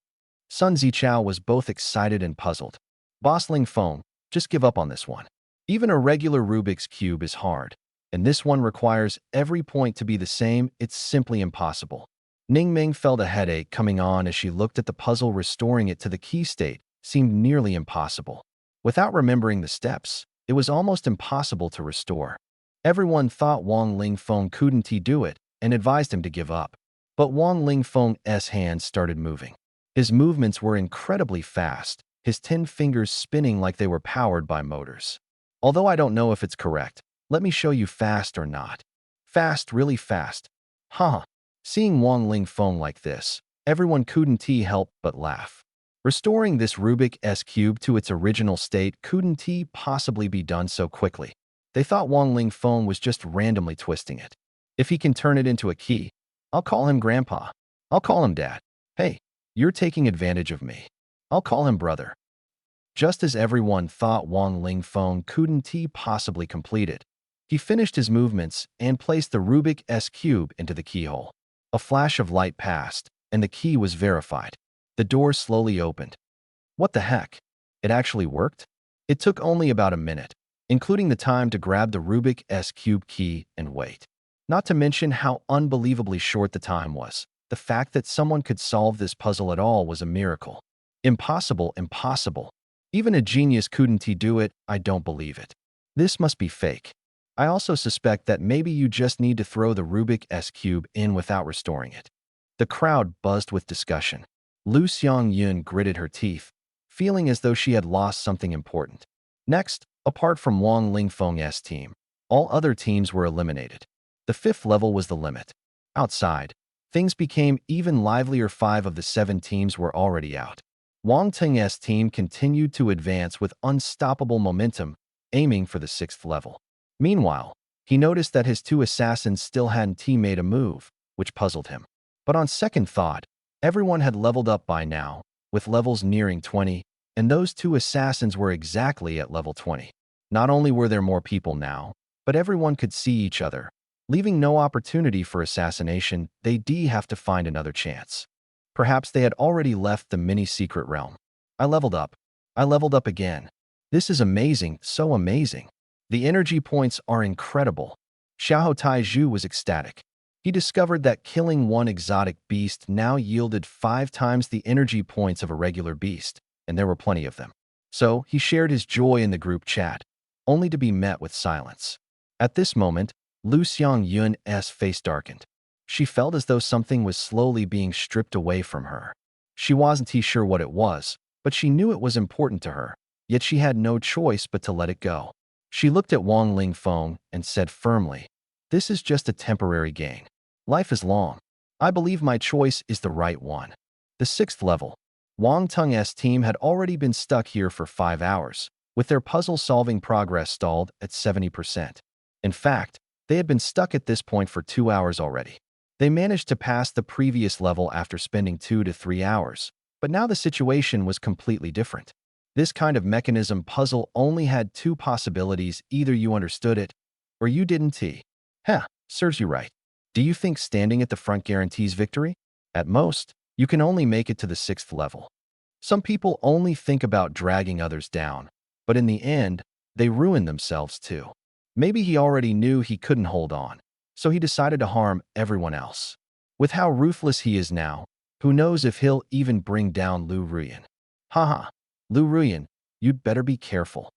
Sun Zichao was both excited and puzzled. Boss Ling Feng, just give up on this one. Even a regular Rubik's cube is hard, and this one requires every point to be the same. It's simply impossible. Ning Ming felt a headache coming on as she looked at the puzzle. Restoring it to the key state seemed nearly impossible. Without remembering the steps, it was almost impossible to restore. Everyone thought Wang Lingfeng couldn't do it and advised him to give up. But Wang Lingfeng's hands started moving. His movements were incredibly fast, his 10 fingers spinning like they were powered by motors. Although I don't know if it's correct, let me show you fast or not. Fast, really fast. Haha. Seeing Wang Lingfeng like this, everyone couldn't help but laugh. Restoring this Rubik's cube to its original state couldn't possibly be done so quickly. They thought Wang Lingfeng was just randomly twisting it. If he can turn it into a key, I'll call him Grandpa. I'll call him Dad. Hey, you're taking advantage of me. I'll call him Brother. Just as everyone thought Wang Lingfeng couldn't possibly complete it, he finished his movements and placed the Rubik's cube into the keyhole. A flash of light passed, and the key was verified. The door slowly opened. What the heck? It actually worked? It took only about a minute, including the time to grab the Rubik's cube key and wait. Not to mention how unbelievably short the time was. The fact that someone could solve this puzzle at all was a miracle. Impossible, impossible. Even a genius couldn't do it. I don't believe it. This must be fake. I also suspect that maybe you just need to throw the Rubik's cube in without restoring it. The crowd buzzed with discussion. Lu Xiangyun gritted her teeth, feeling as though she had lost something important. Next, apart from Wang Lingfeng's team, all other teams were eliminated. The 5th level was the limit. Outside, things became even livelier. 5 of the 7 teams were already out. Wang Teng's team continued to advance with unstoppable momentum, aiming for the 6th level. Meanwhile, he noticed that his 2 assassins still hadn't made a move, which puzzled him. But on second thought, everyone had leveled up by now, with levels nearing 20, and those 2 assassins were exactly at level 20. Not only were there more people now, but everyone could see each other. Leaving no opportunity for assassination, they'd have to find another chance. Perhaps they had already left the mini-secret realm. I leveled up. I leveled up again. This is amazing, so amazing. The energy points are incredible. Xiao Taizhu was ecstatic. He discovered that killing one exotic beast now yielded 5 times the energy points of a regular beast, and there were plenty of them. So he shared his joy in the group chat, only to be met with silence. At this moment, Lu Xiangyun's face darkened. She felt as though something was slowly being stripped away from her. She wasn't sure what it was, but she knew it was important to her, yet she had no choice but to let it go. She looked at Wang Lingfeng and said firmly, "This is just a temporary gain. Life is long. I believe my choice is the right one." The 6th level. Wang Teng's team had already been stuck here for 5 hours, with their puzzle-solving progress stalled at 70%. In fact, they had been stuck at this point for 2 hours already. They managed to pass the previous level after spending 2 to 3 hours, but now the situation was completely different. This kind of mechanism puzzle only had 2 possibilities: either you understood it, or you didn't. Serves you right. Do you think standing at the front guarantees victory? At most, you can only make it to the 6th level. Some people only think about dragging others down, but in the end, they ruin themselves too. Maybe he already knew he couldn't hold on, so he decided to harm everyone else. With how ruthless he is now, who knows if he'll even bring down Lu Ruyan. Haha, Lu Ruyan, you'd better be careful.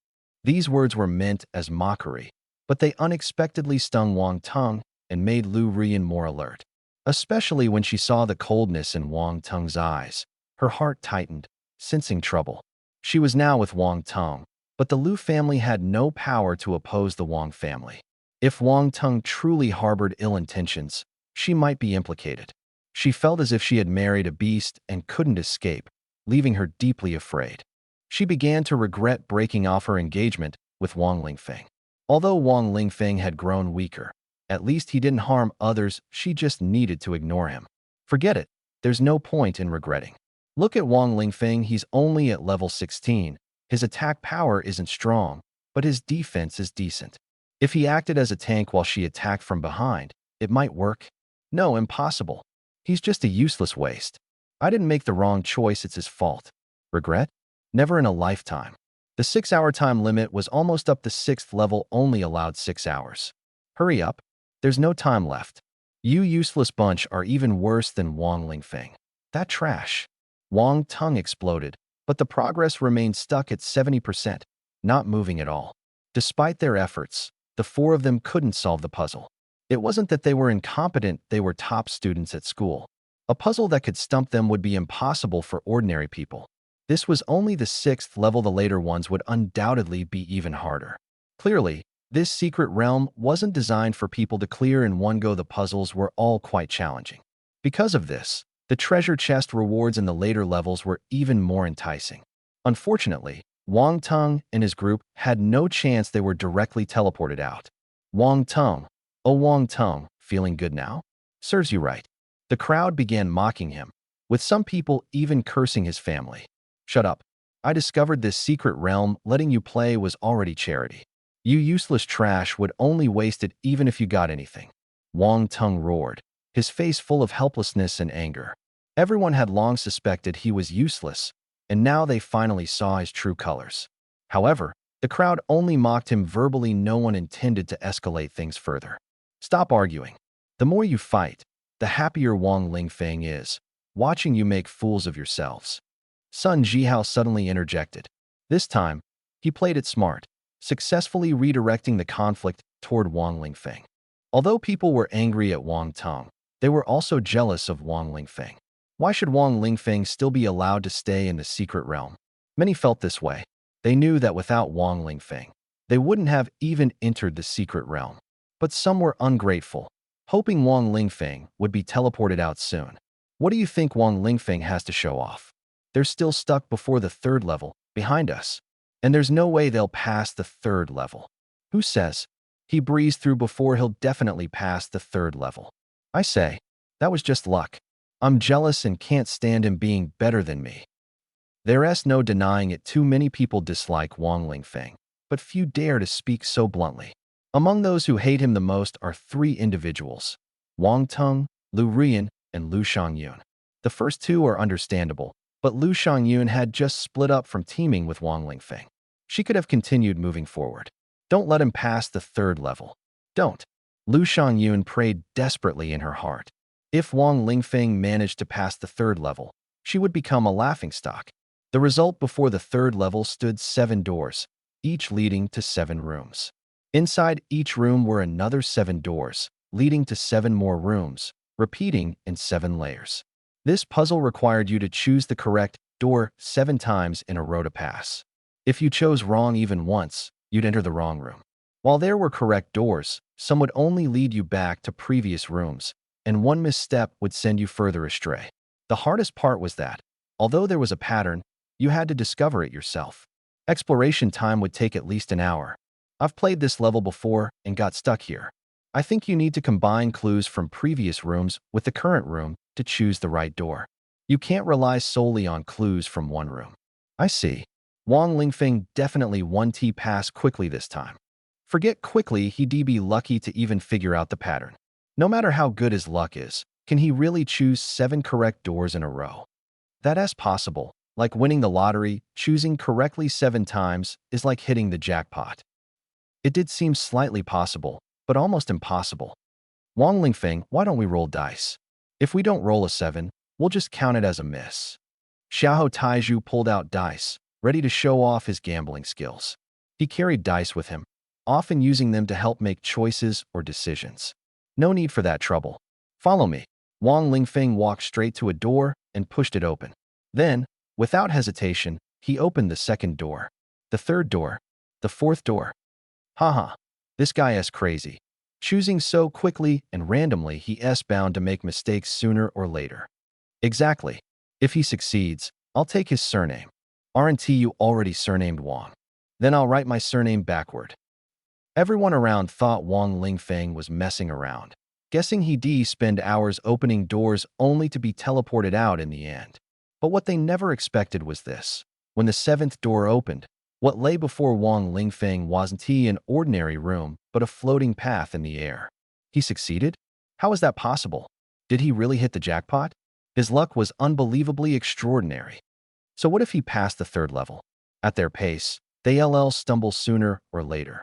These words were meant as mockery, but they unexpectedly stung Wang Teng and made Lu Ruyan more alert. Especially when she saw the coldness in Wang Teng's eyes. Her heart tightened, sensing trouble. She was now with Wang Teng, But the Liu family had no power to oppose the Wang family. If Wang Teng truly harbored ill intentions, she might be implicated. She felt as if she had married a beast and couldn't escape, leaving her deeply afraid. She began to regret breaking off her engagement with Wang Lingfeng. Although Wang Lingfeng had grown weaker, at least he didn't harm others, she just needed to ignore him. Forget it, there's no point in regretting. Look at Wang Lingfeng, he's only at level 16. His attack power isn't strong, but his defense is decent. If he acted as a tank while she attacked from behind, it might work. No, impossible. He's just a useless waste. I didn't make the wrong choice, it's his fault. Regret? Never in a lifetime. The 6-hour time limit was almost up. The 6th level only allowed 6 hours. Hurry up. There's no time left. You useless bunch are even worse than Wang Lingfeng. That trash. Wang Teng exploded, but the progress remained stuck at 70%, not moving at all. Despite their efforts, the 4 of them couldn't solve the puzzle. It wasn't that they were incompetent, they were top students at school. A puzzle that could stump them would be impossible for ordinary people. This was only the 6th level, the later ones would undoubtedly be even harder. Clearly, this secret realm wasn't designed for people to clear in one go. The puzzles were all quite challenging. Because of this, the treasure chest rewards in the later levels were even more enticing. Unfortunately, Wang Teng and his group had no chance. They were directly teleported out. Wang Teng, oh Wang Teng, feeling good now? Serves you right. The crowd began mocking him, with some people even cursing his family. Shut up. I discovered this secret realm. Letting you play was already charity. You useless trash would only waste it even if you got anything. Wang Teng roared, his face full of helplessness and anger. Everyone had long suspected he was useless, and now they finally saw his true colors. However, the crowd only mocked him verbally. No one intended to escalate things further. Stop arguing. The more you fight, the happier Wang Lingfeng is, watching you make fools of yourselves. Sun Jihao suddenly interjected. This time, he played it smart, successfully redirecting the conflict toward Wang Lingfeng. Although people were angry at Wang Teng, they were also jealous of Wang Lingfeng. Why should Wang Lingfeng still be allowed to stay in the secret realm? Many felt this way. They knew that without Wang Lingfeng, they wouldn't have even entered the secret realm. But some were ungrateful, hoping Wang Lingfeng would be teleported out soon. What do you think Wang Lingfeng has to show off? They're still stuck before the 3rd level, behind us. And there's no way they'll pass the 3rd level. Who says? He breezed through before. He'll definitely pass the 3rd level. I say, that was just luck. I'm jealous and can't stand him being better than me. There's no denying it. Too many people dislike Wang Lingfeng, but few dare to speak so bluntly. Among those who hate him the most are 3 individuals: Wang Teng, Liu Rian, and Liu Shangyun. The first 2 are understandable, but Liu Shangyun had just split up from teaming with Wang Lingfeng. She could have continued moving forward. Don't let him pass the 3rd level. Don't. Liu Shangyun prayed desperately in her heart. If Wang Lingfeng managed to pass the 3rd level, she would become a laughingstock. The result: before the 3rd level stood 7 doors, each leading to 7 rooms. Inside each room were another 7 doors, leading to 7 more rooms, repeating in 7 layers. This puzzle required you to choose the correct door 7 times in a row to pass. If you chose wrong even once, you'd enter the wrong room. While there were correct doors, some would only lead you back to previous rooms, and one misstep would send you further astray. The hardest part was that, although there was a pattern, you had to discover it yourself. Exploration time would take at least an hour. I've played this level before and got stuck here. I think you need to combine clues from previous rooms with the current room to choose the right door. You can't rely solely on clues from one room. I see. Wang Lingfeng definitely 1T pass quickly this time. Forget quickly, he'd be lucky to even figure out the pattern. No matter how good his luck is, can he really choose 7 correct doors in a row? That's possible. Like winning the lottery, choosing correctly 7 times is like hitting the jackpot. It did seem slightly possible, but almost impossible. Wang Lingfeng, why don't we roll dice? If we don't roll a 7, we'll just count it as a miss. Xiahou Taizhu pulled out dice, ready to show off his gambling skills. He carried dice with him, often using them to help make choices or decisions. No need for that trouble. Follow me. Wang Lingfeng walked straight to a door and pushed it open. Then, without hesitation, he opened the second door. The third door, The fourth door. Haha, this guy is crazy. Choosing so quickly and randomly, he is bound to make mistakes sooner or later. Exactly. If he succeeds, I'll take his surname. Aren't you already surnamed Wang? Then I'll write my surname backward. Everyone around thought Wang Lingfeng was messing around, guessing he'd spend hours opening doors only to be teleported out in the end. But what they never expected was this. When the seventh door opened, what lay before Wang Lingfeng wasn't an ordinary room, but a floating path in the air. He succeeded? How is that possible? Did he really hit the jackpot? His luck was unbelievably extraordinary. So what if he passed the third level? At their pace, they'll stumble sooner or later.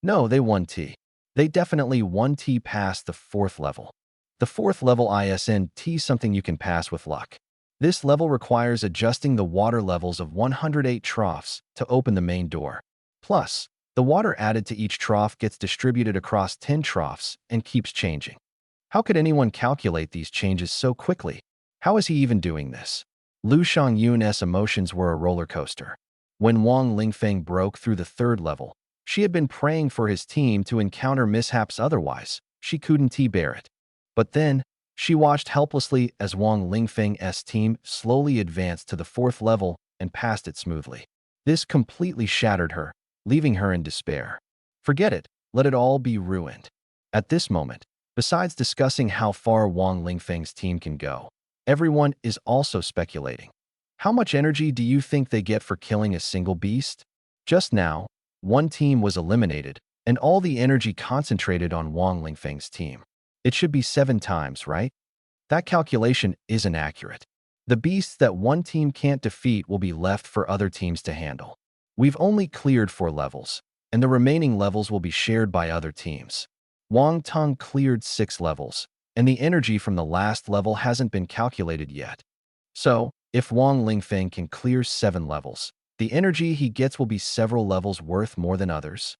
No, they won T. They definitely won T past the fourth level. The fourth level isn't something you can pass with luck. This level requires adjusting the water levels of 108 troughs to open the main door. Plus, the water added to each trough gets distributed across 10 troughs and keeps changing. How could anyone calculate these changes so quickly? How is he even doing this? Lu Xiangyun's emotions were a roller coaster. When Wang Lingfeng broke through the third level, she had been praying for his team to encounter mishaps, otherwise she couldn't bear it. But then, she watched helplessly as Wang Lingfeng's team slowly advanced to the fourth level and passed it smoothly. This completely shattered her, leaving her in despair. Forget it, let it all be ruined. At this moment, besides discussing how far Wang Lingfeng's team can go, everyone is also speculating. How much energy do you think they get for killing a single beast? Just now, one team was eliminated, and all the energy concentrated on Wang Lingfeng's team. It should be 7 times, right? That calculation isn't accurate. The beasts that one team can't defeat will be left for other teams to handle. We've only cleared 4 levels, and the remaining levels will be shared by other teams. Wang Tong cleared 6 levels, and the energy from the last level hasn't been calculated yet. So, if Wang Lingfeng can clear 7 levels, the energy he gets will be several levels worth more than others.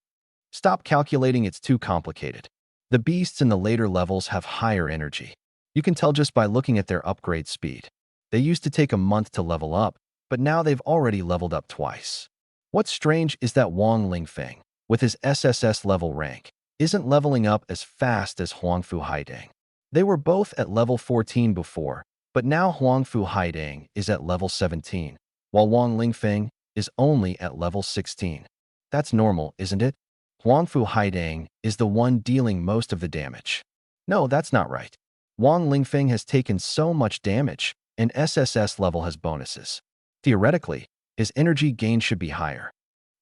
Stop calculating, it's too complicated. The beasts in the later levels have higher energy. You can tell just by looking at their upgrade speed. They used to take a month to level up, but now they've already leveled up twice. What's strange is that Wang Lingfeng, with his SSS level rank, isn't leveling up as fast as Huangfu Haidang. They were both at level 14 before, but now Huangfu Haidang is at level 17, while Wang Lingfeng is only at level 16. That's normal, isn't it? Huangfu Haidang is the one dealing most of the damage. No, that's not right. Wang Lingfeng has taken so much damage, and SSS level has bonuses. Theoretically, his energy gain should be higher.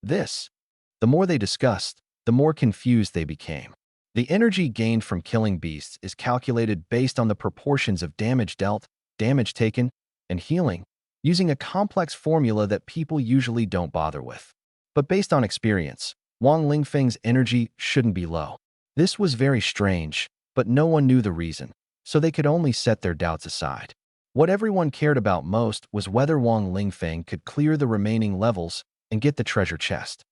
The more they discussed, the more confused they became. The energy gained from killing beasts is calculated based on the proportions of damage dealt, damage taken, and healing, using a complex formula that people usually don't bother with. But based on experience, Wang Lingfeng's energy shouldn't be low. This was very strange, but no one knew the reason, so they could only set their doubts aside. What everyone cared about most was whether Wang Lingfeng could clear the remaining levels and get the treasure chest.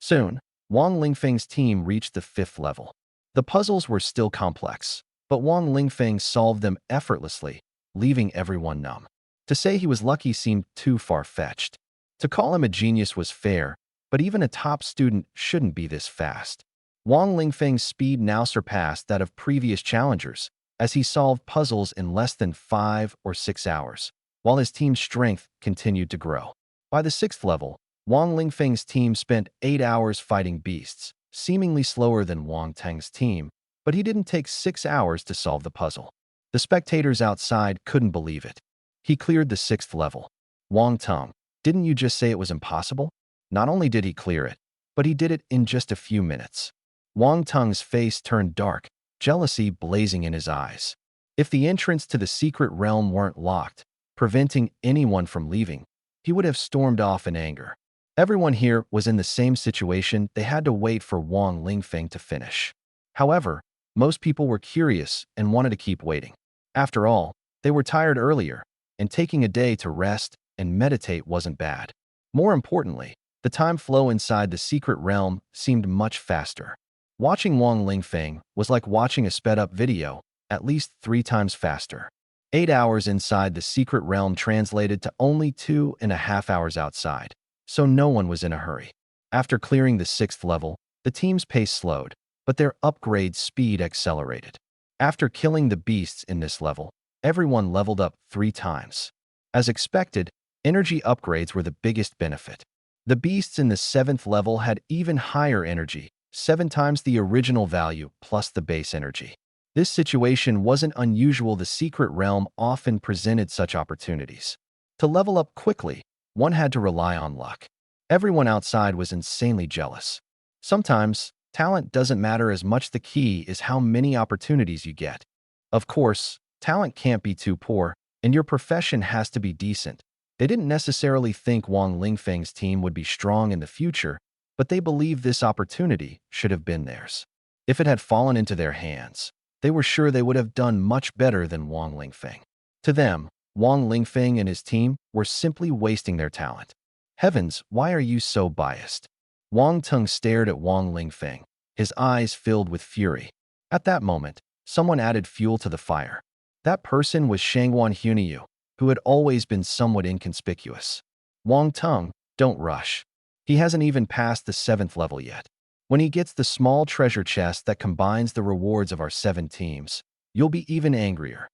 Soon, Wang Lingfeng's team reached the 5th level. The puzzles were still complex, but Wang Lingfeng solved them effortlessly, leaving everyone numb. To say he was lucky seemed too far-fetched. To call him a genius was fair, but even a top student shouldn't be this fast. Wang Lingfeng's speed now surpassed that of previous challengers, as he solved puzzles in less than 5 or 6 hours, while his team's strength continued to grow. By the 6th level, Wang Lingfeng's team spent 8 hours fighting beasts, seemingly slower than Wang Teng's team, but he didn't take 6 hours to solve the puzzle. The spectators outside couldn't believe it. He cleared the 6th level. Wang Teng, didn't you just say it was impossible? Not only did he clear it, but he did it in just a few minutes. Wang Teng's face turned dark, jealousy blazing in his eyes. If the entrance to the secret realm weren't locked, preventing anyone from leaving, he would have stormed off in anger. Everyone here was in the same situation. They had to wait for Wang Lingfeng to finish. However, most people were curious and wanted to keep waiting. After all, they were tired earlier, and taking a day to rest and meditate wasn't bad. More importantly, the time flow inside the secret realm seemed much faster. Watching Wang Lingfeng was like watching a sped-up video, at least 3 times faster. 8 hours inside the secret realm translated to only 2.5 hours outside, so no one was in a hurry. After clearing the 6th level, the team's pace slowed, but their upgrade speed accelerated. After killing the beasts in this level, everyone leveled up 3 times. As expected, energy upgrades were the biggest benefit. The beasts in the 7th level had even higher energy, 7 times the original value plus the base energy. This situation wasn't unusual. The secret realm often presented such opportunities. To level up quickly, one had to rely on luck. Everyone outside was insanely jealous. Sometimes, talent doesn't matter as much. The key is how many opportunities you get. Of course, talent can't be too poor, and your profession has to be decent. They didn't necessarily think Wang Lingfeng's team would be strong in the future, but they believed this opportunity should have been theirs. If it had fallen into their hands, they were sure they would have done much better than Wang Lingfeng. To them, Wang Lingfeng and his team were simply wasting their talent. Heavens, why are you so biased? Wang Teng stared at Wang Lingfeng, his eyes filled with fury. At that moment, someone added fuel to the fire. That person was Shangguan Huniyu, who had always been somewhat inconspicuous. Wang Teng, don't rush. He hasn't even passed the 7th level yet. When he gets the small treasure chest that combines the rewards of our 7 teams, you'll be even angrier.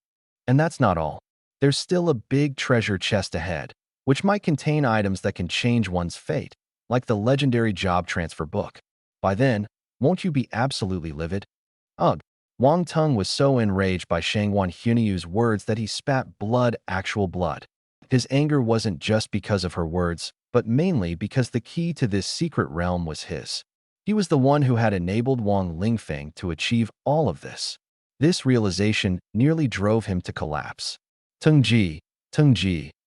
And that's not all. There's still a big treasure chest ahead, which might contain items that can change one's fate, like the legendary job transfer book. By then, won't you be absolutely livid? Ugh. Wang Teng was so enraged by Shangguan Huniyu's words that he spat blood, actual blood. His anger wasn't just because of her words, but mainly because the key to this secret realm was his. He was the one who had enabled Wang Lingfeng to achieve all of this. This realization nearly drove him to collapse. Tengji,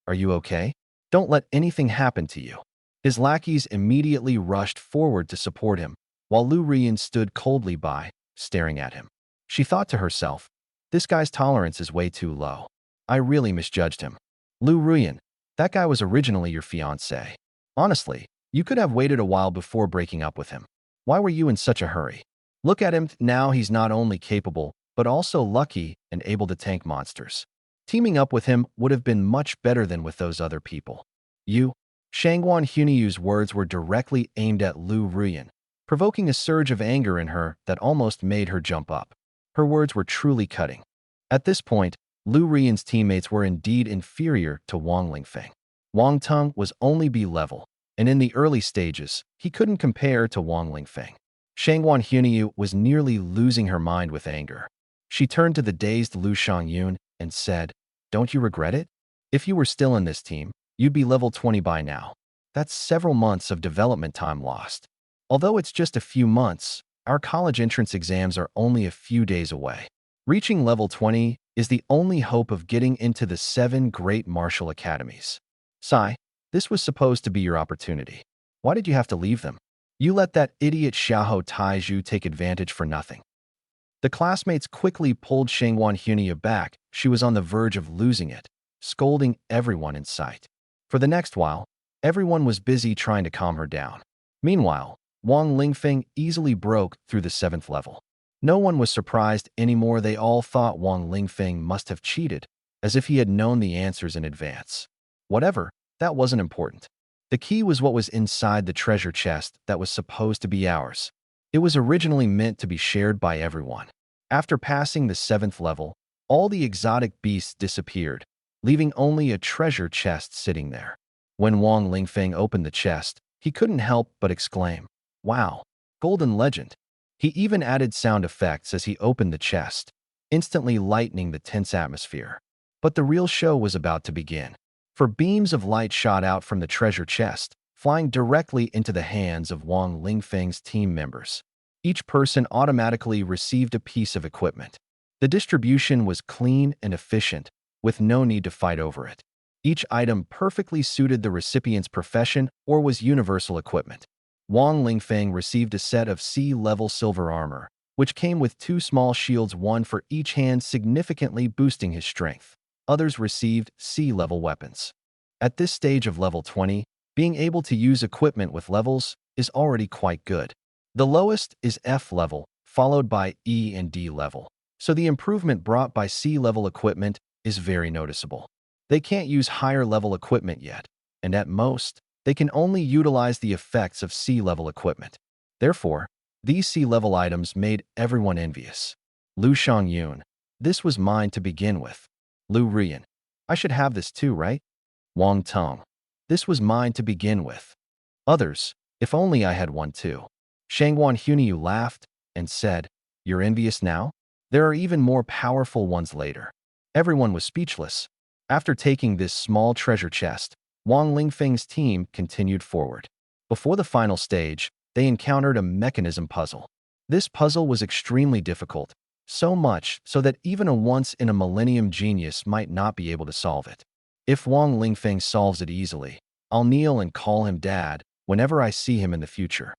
are you okay? Don't let anything happen to you. His lackeys immediately rushed forward to support him, while Lu Rian stood coldly by, staring at him. She thought to herself, this guy's tolerance is way too low. I really misjudged him. Lu Rian, that guy was originally your fiancé. Honestly, you could have waited a while before breaking up with him. Why were you in such a hurry? Look at him now. He's not only capable, but also lucky and able to tank monsters. Teaming up with him would have been much better than with those other people. Shangguan Huniyu's words were directly aimed at Lu Rian, provoking a surge of anger in her that almost made her jump up. Her words were truly cutting. At this point, Lu Rian's teammates were indeed inferior to Wang Lingfeng. Wang Teng was only B level, and in the early stages, he couldn't compare to Wang Lingfeng. Shangguan Huniyu was nearly losing her mind with anger. She turned to the dazed Lu Shangyun and said, don't you regret it? If you were still in this team, you'd be level 20 by now. That's several months of development time lost. Although it's just a few months, our college entrance exams are only a few days away. Reaching level 20 is the only hope of getting into the 7 great martial academies. Sai, this was supposed to be your opportunity. Why did you have to leave them? You let that idiot Xiahou Taizhu take advantage for nothing. The classmates quickly pulled Shangguan Huniyu back. She was on the verge of losing it, scolding everyone in sight. For the next while, everyone was busy trying to calm her down. Meanwhile, Wang Lingfeng easily broke through the 7th level. No one was surprised anymore. They all thought Wang Lingfeng must have cheated, as if he had known the answers in advance. Whatever, that wasn't important. The key was what was inside the treasure chest that was supposed to be ours. It was originally meant to be shared by everyone. After passing the 7th level, all the exotic beasts disappeared, leaving only a treasure chest sitting there. When Wang Lingfeng opened the chest, he couldn't help but exclaim, wow, golden legend. He even added sound effects as he opened the chest, instantly lightening the tense atmosphere. But the real show was about to begin. For beams of light shot out from the treasure chest, flying directly into the hands of Wang Lingfeng's team members. Each person automatically received a piece of equipment. The distribution was clean and efficient, with no need to fight over it. Each item perfectly suited the recipient's profession or was universal equipment. Wang Lingfeng received a set of C-level silver armor, which came with 2 small shields, one for each hand, significantly boosting his strength. Others received C-level weapons. At this stage of level 20, being able to use equipment with levels is already quite good. The lowest is F level, followed by E and D level, so the improvement brought by C-level equipment is very noticeable. They can't use higher level equipment yet, and at most, They can only utilize the effects of sea-level equipment. Therefore, these sea-level items made everyone envious. Lu Xiangyun, this was mine to begin with. Lu Rian, I should have this too, right? Wang Tong, this was mine to begin with. Others, if only I had one too. Shangguan Huniu laughed and said, you're envious now? There are even more powerful ones later. Everyone was speechless. After taking this small treasure chest, Wang Lingfeng's team continued forward. Before the final stage, they encountered a mechanism puzzle. This puzzle was extremely difficult, so much so that even a once-in-a-millennium genius might not be able to solve it. If Wang Lingfeng solves it easily, I'll kneel and call him Dad whenever I see him in the future.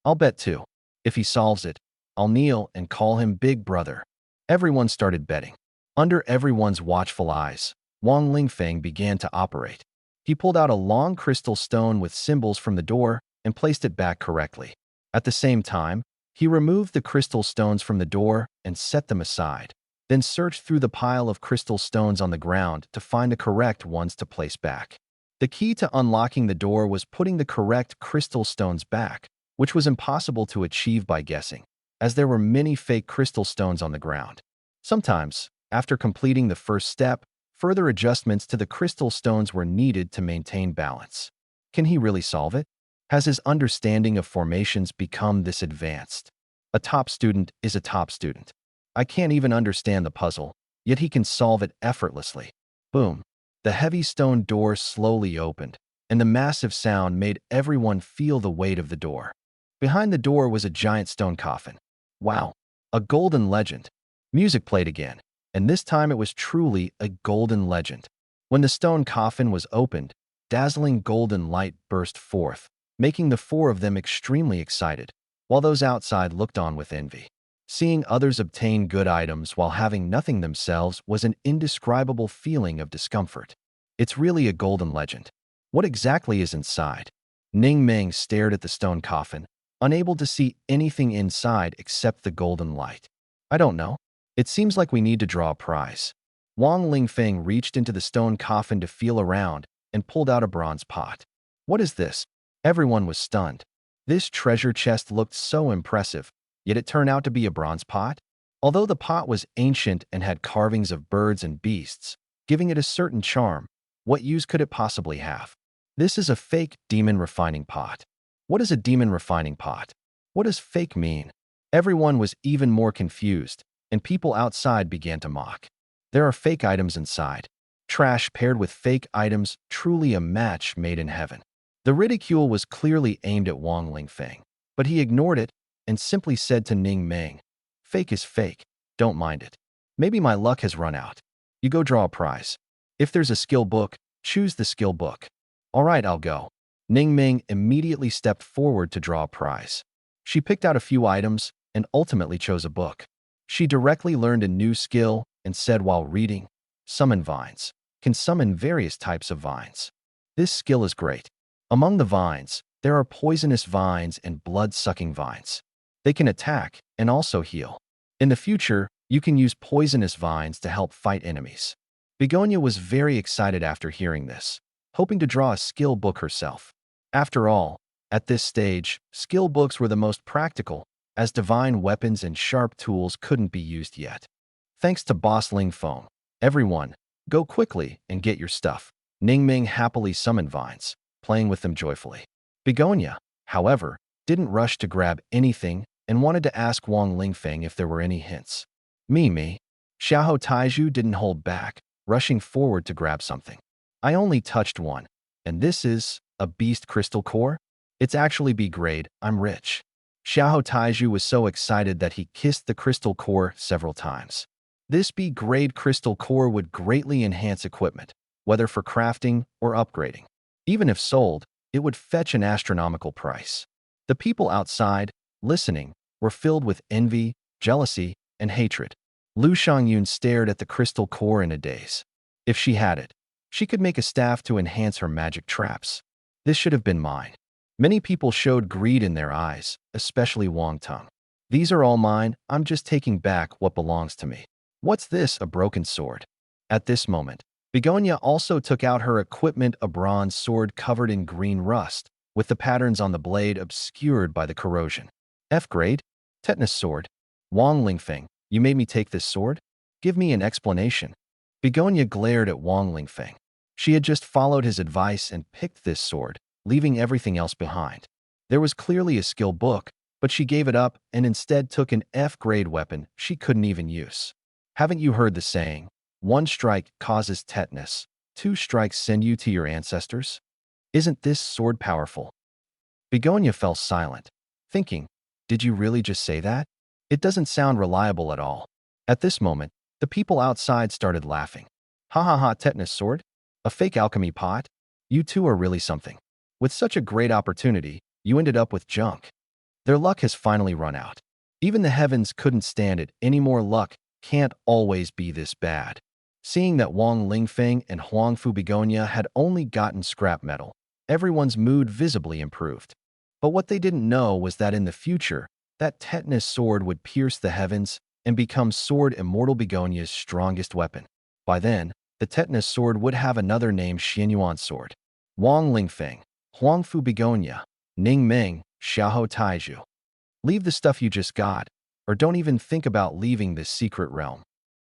I'll bet too. If he solves it, I'll kneel and call him Big Brother. Everyone started betting. Under everyone's watchful eyes, Wang Lingfeng began to operate. He pulled out a long crystal stone with symbols from the door and placed it back correctly. At the same time, he removed the crystal stones from the door and set them aside, then searched through the pile of crystal stones on the ground to find the correct ones to place back. The key to unlocking the door was putting the correct crystal stones back, which was impossible to achieve by guessing, as there were many fake crystal stones on the ground. Sometimes, after completing the first step, further adjustments to the crystal stones were needed to maintain balance. Can he really solve it? Has his understanding of formations become this advanced? A top student is a top student. I can't even understand the puzzle, yet he can solve it effortlessly. Boom! The heavy stone door slowly opened, and the massive sound made everyone feel the weight of the door. Behind the door was a giant stone coffin. Wow! A golden legend. Music played again, and this time it was truly a golden legend. When the stone coffin was opened, dazzling golden light burst forth, making the four of them extremely excited, while those outside looked on with envy. Seeing others obtain good items while having nothing themselves was an indescribable feeling of discomfort. It's really a golden legend. What exactly is inside? Ning Meng stared at the stone coffin, unable to see anything inside except the golden light. I don't know. It seems like we need to draw a prize. Wang Lingfeng reached into the stone coffin to feel around and pulled out a bronze pot. What is this? Everyone was stunned. This treasure chest looked so impressive, yet it turned out to be a bronze pot? Although the pot was ancient and had carvings of birds and beasts, giving it a certain charm, what use could it possibly have? This is a fake demon refining pot. What is a demon refining pot? What does fake mean? Everyone was even more confused, and people outside began to mock. There are fake items inside. Trash paired with fake items, truly a match made in heaven. The ridicule was clearly aimed at Wang Lingfeng, but he ignored it and simply said to Ning Meng, fake is fake, don't mind it. Maybe my luck has run out. You go draw a prize. If there's a skill book, choose the skill book. All right, I'll go. Ning Meng immediately stepped forward to draw a prize. She picked out a few items and ultimately chose a book. She directly learned a new skill and said while reading, summon vines. Can summon various types of vines. This skill is great. Among the vines, there are poisonous vines and blood-sucking vines. They can attack and also heal. In the future, you can use poisonous vines to help fight enemies. Begonia was very excited after hearing this, hoping to draw a skill book herself. After all, at this stage, skill books were the most practical, as divine weapons and sharp tools couldn't be used yet. Thanks to Boss Ling Feng, everyone, go quickly and get your stuff. Ning Ming happily summoned vines, playing with them joyfully. Begonia, however, didn't rush to grab anything and wanted to ask Wang Lingfeng if there were any hints. Me. Xiahou Taiju didn't hold back, rushing forward to grab something. I only touched one, and this is a beast crystal core? It's actually B grade, I'm rich. Xiahou Taiju was so excited that he kissed the crystal core several times. This B grade crystal core would greatly enhance equipment, whether for crafting or upgrading. Even if sold, it would fetch an astronomical price. The people outside, listening, were filled with envy, jealousy, and hatred. Lu Xiangyun stared at the crystal core in a daze. If she had it, she could make a staff to enhance her magic traps. This should have been mine. Many people showed greed in their eyes, especially Wang Tong. These are all mine, I'm just taking back what belongs to me. What's this, a broken sword? At this moment, Begonia also took out her equipment, a bronze sword covered in green rust, with the patterns on the blade obscured by the corrosion. F grade? Tetanus sword. Wang Lingfeng, you made me take this sword? Give me an explanation. Begonia glared at Wang Lingfeng. She had just followed his advice and picked this sword, leaving everything else behind. There was clearly a skill book, but she gave it up and instead took an F-grade weapon she couldn't even use. Haven't you heard the saying, one strike causes tetanus, two strikes send you to your ancestors? Isn't this sword powerful? Begonia fell silent, thinking, did you really just say that? It doesn't sound reliable at all. At this moment, the people outside started laughing. Ha ha ha, tetanus sword? A fake alchemy pot? You two are really something. With such a great opportunity, you ended up with junk. Their luck has finally run out. Even the heavens couldn't stand it. Any more luck can't always be this bad. Seeing that Wang Lingfeng and Huangfu Begonia had only gotten scrap metal, everyone's mood visibly improved. But what they didn't know was that in the future, that tetanus sword would pierce the heavens and become Sword Immortal Begonia's strongest weapon. By then, the tetanus sword would have another name, Xianyuan sword. Wang Lingfeng, Huangfu Begonia, Ning Meng, Xiaohou Taiju. Leave the stuff you just got, or don't even think about leaving this secret realm.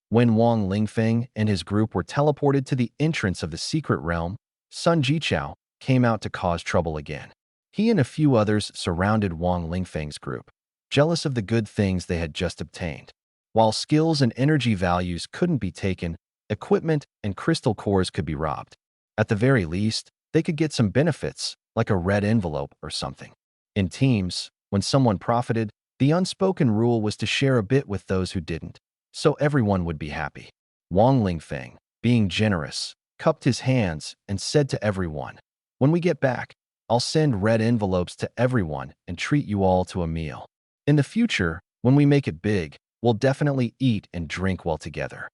When Wang Lingfeng and his group were teleported to the entrance of the secret realm, Sun Jichao came out to cause trouble again. He and a few others surrounded Wang Lingfeng's group, jealous of the good things they had just obtained. While skills and energy values couldn't be taken, equipment and crystal cores could be robbed. At the very least, they could get some benefits, like a red envelope or something. In teams, when someone profited, the unspoken rule was to share a bit with those who didn't, so everyone would be happy. Wang Lingfeng, being generous, cupped his hands and said to everyone, when we get back, I'll send red envelopes to everyone and treat you all to a meal. In the future, when we make it big, we'll definitely eat and drink well together.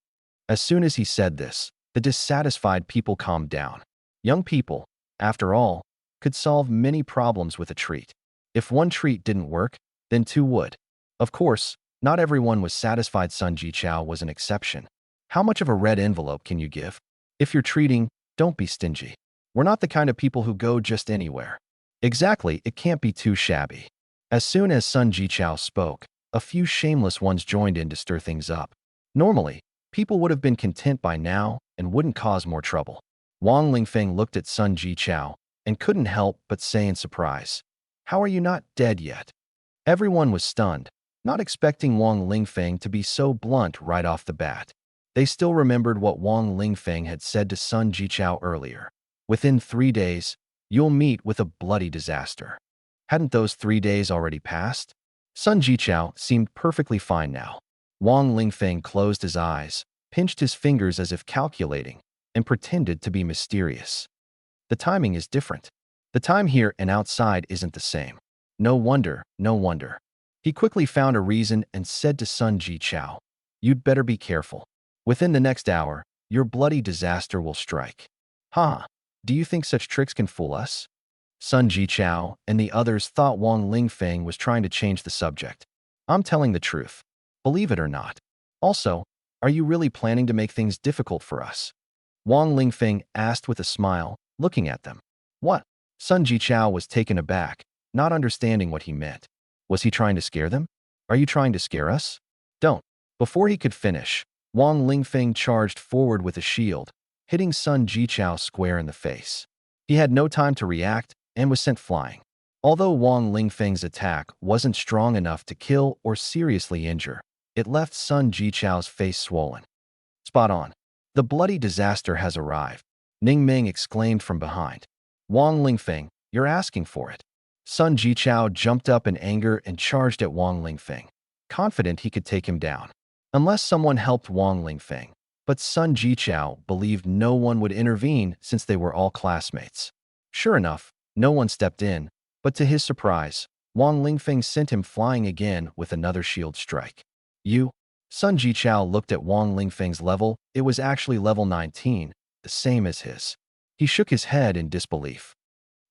As soon as he said this, the dissatisfied people calmed down. Young people, after all, could solve many problems with a treat. If one treat didn't work, then two would. Of course, not everyone was satisfied. Sun Jichao was an exception. How much of a red envelope can you give? If you're treating, don't be stingy. We're not the kind of people who go just anywhere. Exactly, it can't be too shabby. As soon as Sun Jichao spoke, a few shameless ones joined in to stir things up. Normally, people would have been content by now and wouldn't cause more trouble. Wang Lingfeng looked at Sun Jichao and couldn't help but say in surprise, how are you not dead yet? Everyone was stunned, not expecting Wang Lingfeng to be so blunt right off the bat. They still remembered what Wang Lingfeng had said to Sun Jichao earlier. Within 3 days, you'll meet with a bloody disaster. Hadn't those 3 days already passed? Sun Jichao seemed perfectly fine now. Wang Lingfeng closed his eyes, pinched his fingers as if calculating, and pretended to be mysterious. The timing is different. The time here and outside isn't the same. No wonder, no wonder. He quickly found a reason and said to Sun Jichao, you'd better be careful. Within the next hour, your bloody disaster will strike. Ha! Do you think such tricks can fool us? Sun Jichao and the others thought Wang Lingfeng was trying to change the subject. I'm telling the truth. Believe it or not. Also, are you really planning to make things difficult for us? Wang Lingfeng asked with a smile, looking at them. What? Sun Jichao was taken aback, not understanding what he meant. Was he trying to scare them? Are you trying to scare us? Don't. Before he could finish, Wang Lingfeng charged forward with a shield, hitting Sun Jichao square in the face. He had no time to react and was sent flying. Although Wang Lingfeng's attack wasn't strong enough to kill or seriously injure, it left Sun Jichao's face swollen. Spot on. The bloody disaster has arrived, Ning Meng exclaimed from behind. Wang Lingfeng, you're asking for it. Sun Jichao jumped up in anger and charged at Wang Lingfeng, confident he could take him down. Unless someone helped Wang Lingfeng, but Sun Jichao believed no one would intervene since they were all classmates. Sure enough, no one stepped in, but to his surprise, Wang Lingfeng sent him flying again with another shield strike. You? Sun Jichao looked at Wang Lingfeng's level. It was actually level 19, the same as his. He shook his head in disbelief.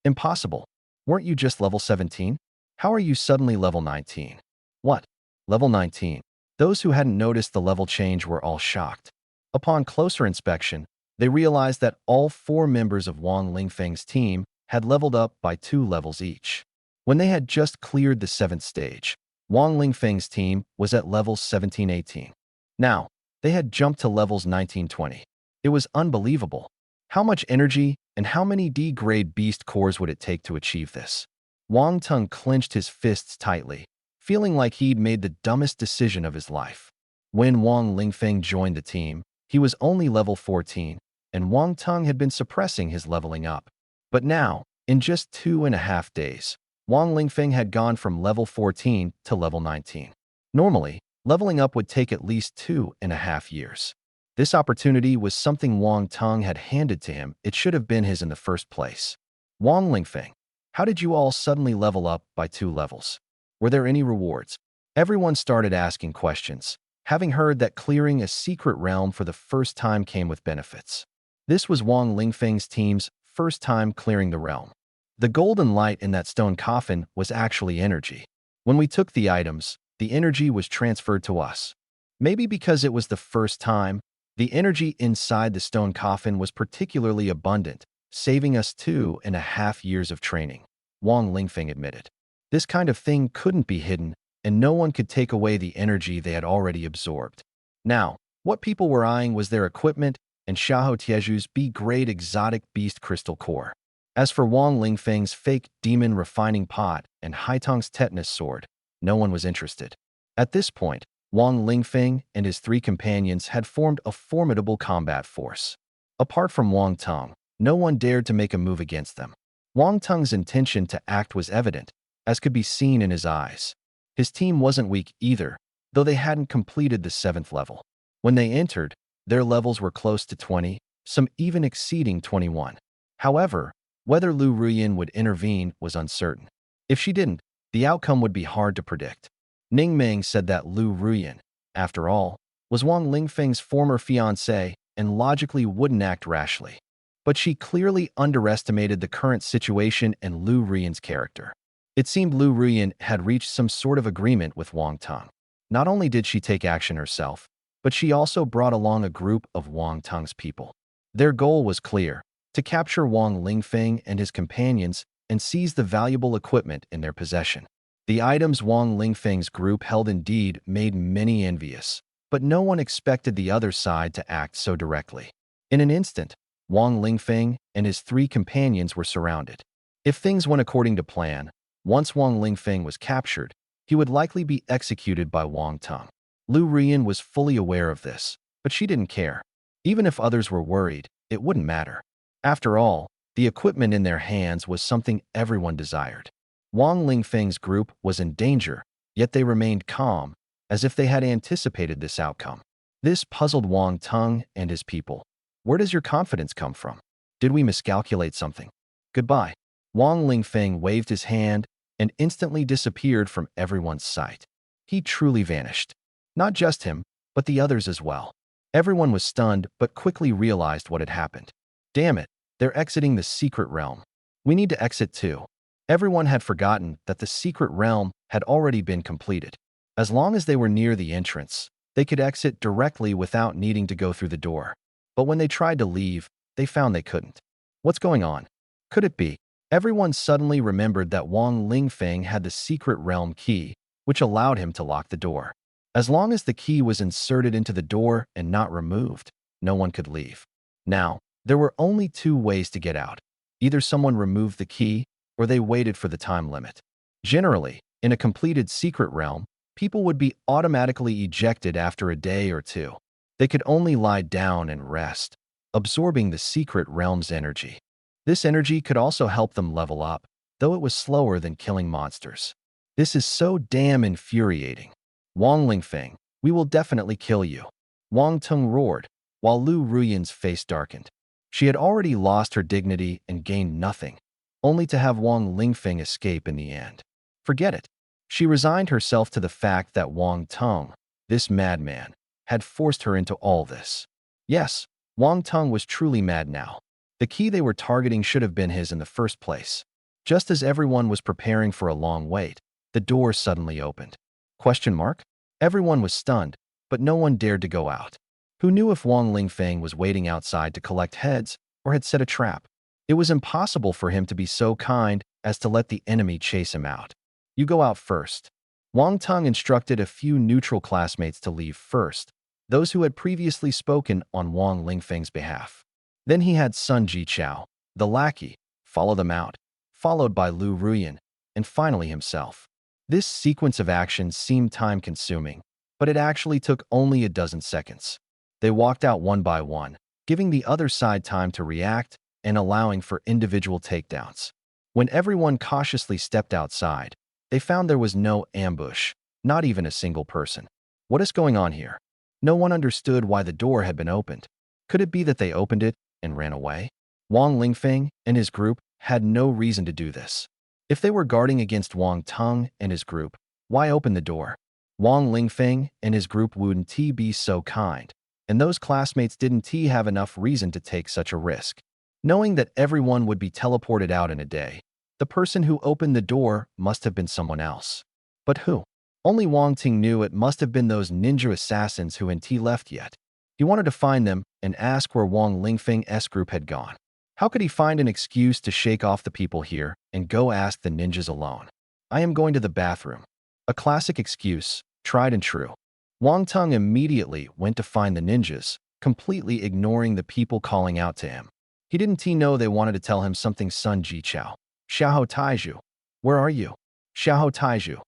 Impossible. Weren't you just level 17? How are you suddenly level 19? What? Level 19. Those who hadn't noticed the level change were all shocked. Upon closer inspection, They realized that all 4 members of Wang Lingfeng's team had leveled up by 2 levels each. When they had just cleared the 7th stage, Wang Lingfeng's team was at levels 17-18. Now, they had jumped to levels 19-20. It was unbelievable. How much energy and how many D-grade beast cores would it take to achieve this? Wang Teng clenched his fists tightly, feeling like he'd made the dumbest decision of his life. When Wang Lingfeng joined the team, he was only level 14, and Wang Teng had been suppressing his leveling up. But now, in just 2.5 days, Wang Lingfeng had gone from level 14 to level 19. Normally, leveling up would take at least 2.5 years. This opportunity was something Wang Teng had handed to him. It should have been his in the first place. Wang Lingfeng, how did you all suddenly level up by 2 levels? Were there any rewards? Everyone started asking questions, having heard that clearing a secret realm for the first time came with benefits. This was Wang Lingfeng's team's first time clearing the realm. The golden light in that stone coffin was actually energy. When we took the items, the energy was transferred to us. Maybe because it was the first time, the energy inside the stone coffin was particularly abundant, saving us 2.5 years of training, Wang Lingfeng admitted. This kind of thing couldn't be hidden, and no one could take away the energy they had already absorbed. Now, what people were eyeing was their equipment and Xiahou Tieju's B-grade exotic beast crystal core. As for Wang Lingfeng's fake demon refining pot and Haitong's tetanus sword, no one was interested. At this point, Wang Lingfeng and his 3 companions had formed a formidable combat force. Apart from Wang Teng, no one dared to make a move against them. Wang Teng's intention to act was evident, as could be seen in his eyes. His team wasn't weak either, though they hadn't completed the 7th level. When they entered, their levels were close to 20, some even exceeding 21. However, whether Lu Ruyan would intervene was uncertain. If she didn't, the outcome would be hard to predict. Ning Meng said that Lu Ruyan, after all, was Wang Lingfeng's former fiancé and logically wouldn't act rashly. But she clearly underestimated the current situation and Lu Ruyan's character. It seemed Lu Ruyan had reached some sort of agreement with Wang Teng. Not only did she take action herself, but she also brought along a group of Wang Teng's people. Their goal was clear: to capture Wang Lingfeng and his companions and seize the valuable equipment in their possession. The items Wang Lingfeng's group held indeed made many envious, but no one expected the other side to act so directly. In an instant, Wang Lingfeng and his 3 companions were surrounded. If things went according to plan, once Wang Lingfeng was captured, he would likely be executed by Wang Teng. Lu Ruyan was fully aware of this, but she didn't care. Even if others were worried, it wouldn't matter. After all, the equipment in their hands was something everyone desired. Wang Lingfeng's group was in danger, yet they remained calm, as if they had anticipated this outcome. This puzzled Wang Teng and his people. Where does your confidence come from? Did we miscalculate something? Goodbye. Wang Lingfeng waved his hand and instantly disappeared from everyone's sight. He truly vanished. Not just him, but the others as well. Everyone was stunned but quickly realized what had happened. Damn it, they're exiting the secret realm. We need to exit too. Everyone had forgotten that the secret realm had already been completed. As long as they were near the entrance, they could exit directly without needing to go through the door. But when they tried to leave, they found they couldn't. What's going on? Could it be? Everyone suddenly remembered that Wang Lingfeng had the secret realm key, which allowed him to lock the door. As long as the key was inserted into the door and not removed, no one could leave. Now, there were only 2 ways to get out. Either someone removed the key, or they waited for the time limit. Generally, in a completed secret realm, people would be automatically ejected after a day or 2. They could only lie down and rest, absorbing the secret realm's energy. This energy could also help them level up, though it was slower than killing monsters. This is so damn infuriating. Wang Lingfeng, we will definitely kill you. Wang Teng roared, while Lu Ruyan's face darkened. She had already lost her dignity and gained nothing, only to have Wang Lingfeng escape in the end. Forget it. She resigned herself to the fact that Wang Teng, this madman, had forced her into all this. Yes, Wang Teng was truly mad now. The key they were targeting should have been his in the first place. Just as everyone was preparing for a long wait, the door suddenly opened. Question mark? Everyone was stunned, but no one dared to go out. Who knew if Wang Lingfeng was waiting outside to collect heads or had set a trap? It was impossible for him to be so kind as to let the enemy chase him out. You go out first. Wang Tung instructed a few neutral classmates to leave first, those who had previously spoken on Wang Lingfeng's behalf. Then he had Sun Jichao, the lackey, follow them out, followed by Lu Ruyan, and finally himself. This sequence of actions seemed time-consuming, but it actually took only a dozen seconds. They walked out one by one, giving the other side time to react and allowing for individual takedowns. When everyone cautiously stepped outside, they found there was no ambush, not even a single person. What is going on here? No one understood why the door had been opened. Could it be that they opened it and ran away? Wang Lingfeng and his group had no reason to do this. If they were guarding against Wang Tung and his group, why open the door? Wang Lingfeng and his group wouldn't be so kind, and those classmates didn't have enough reason to take such a risk. Knowing that everyone would be teleported out in a day, the person who opened the door must have been someone else. But who? Only Wang Ting knew it must have been those ninja assassins who hadn't left yet. He wanted to find them and ask where Wang Lingfeng's group had gone. How could he find an excuse to shake off the people here and go ask the ninjas alone? I am going to the bathroom. A classic excuse, tried and true. Wang Tung immediately went to find the ninjas, completely ignoring the people calling out to him. He didn't know they wanted to tell him something. Sun Jichao. Xiahou Taiju. Where are you? Xiahou Taiju.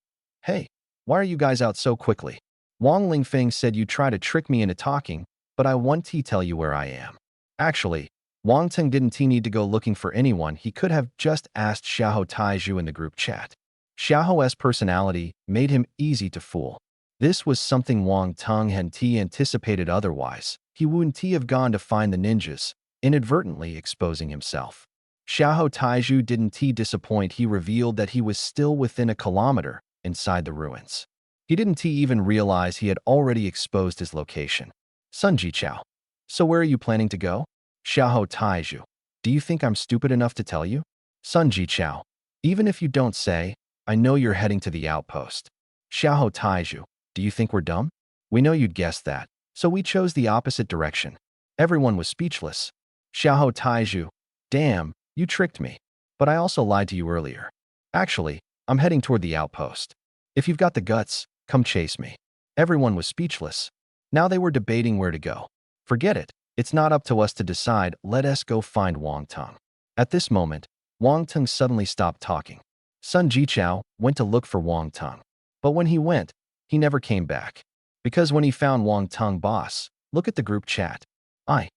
Hey, why are you guys out so quickly? Wang Lingfeng said you try to trick me into talking, but I want to tell you where I am. Actually, Wang Tung didn't need to go looking for anyone. He could have just asked Xiahou Taiju in the group chat. Xiaohu's personality made him easy to fool. This was something Wang Tung hadn't anticipated otherwise. He wouldn't have gone to find the ninjas, inadvertently exposing himself. Xiahou Taiju didn't disappoint. He revealed that he was still within a kilometer inside the ruins. He didn't even realize he had already exposed his location. Sun Jichao. So where are you planning to go? Xiahou Taiju. Do you think I'm stupid enough to tell you? Sun Jichao. Even if you don't say, I know you're heading to the outpost. Xiahou Taiju. Do you think we're dumb? We know you'd guess that, so we chose the opposite direction. Everyone was speechless. Xiahou Taiju. Damn, you tricked me. But I also lied to you earlier. Actually, I'm heading toward the outpost. If you've got the guts, come chase me. Everyone was speechless. Now they were debating where to go. Forget it. It's not up to us to decide. Let us go find Wang Tung. At this moment, Wang Tung suddenly stopped talking. Sun Jichao went to look for Wang Tung. But when he went, he never came back. Because when he found Wang Tung, boss, look at the group chat. I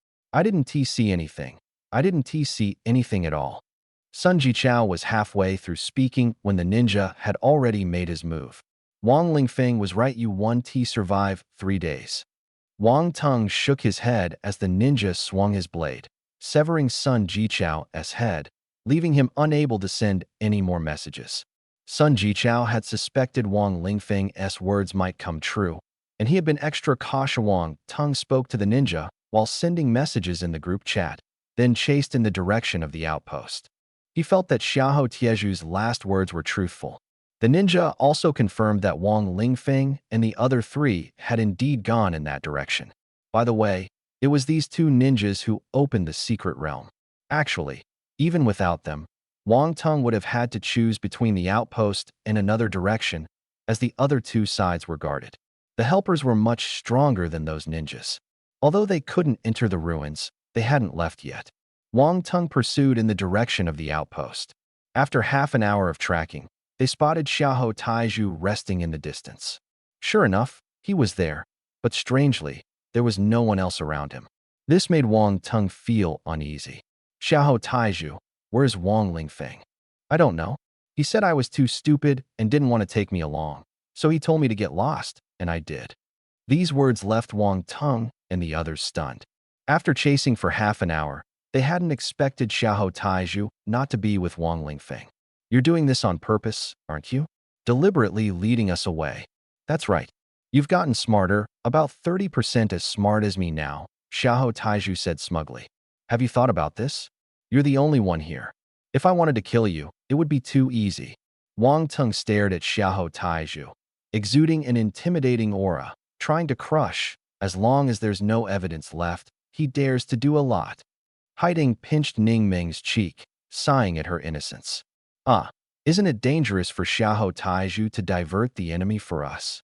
didn't see anything. I didn't see anything at all. Sun Jichao was halfway through speaking when the ninja had already made his move. Wang Lingfeng was right. You won't survive 3 days. Wang Tung shook his head as the ninja swung his blade, severing Sun Jichao's head, leaving him unable to send any more messages. Sun Jichao had suspected Wang Lingfeng's words might come true, and he had been extra cautious. Wang Tung spoke to the ninja while sending messages in the group chat, then chased in the direction of the outpost. He felt that Xiahou Tieju's last words were truthful. The ninja also confirmed that Wang Lingfeng and the other 3 had indeed gone in that direction. By the way, it was these 2 ninjas who opened the secret realm. Actually, even without them, Wang Tung would have had to choose between the outpost and another direction, as the other 2 sides were guarded. The helpers were much stronger than those ninjas. Although they couldn't enter the ruins, they hadn't left yet. Wang Tung pursued in the direction of the outpost. After half an hour of tracking, they spotted Xiahou Taiju resting in the distance. Sure enough, he was there, but strangely, there was no one else around him. This made Wang Tung feel uneasy. Xiahou Taiju, where's Wang Lingfeng? I don't know. He said I was too stupid and didn't want to take me along, so he told me to get lost, and I did. These words left Wang Tung and the others stunned. After chasing for half an hour, they hadn't expected Xiahou Taiju not to be with Wang Lingfeng. You're doing this on purpose, aren't you? Deliberately leading us away. That's right. You've gotten smarter, about 30% as smart as me now, Xiahou Taiju said smugly. Have you thought about this? You're the only one here. If I wanted to kill you, it would be too easy. Wang Tung stared at Xiahou Taiju, exuding an intimidating aura, trying to crush, As long as there's no evidence left, he dares to do a lot. Haiding pinched Ning Ming's cheek, sighing at her innocence. Ah, isn't it dangerous for Xiahou Taiju to divert the enemy for us?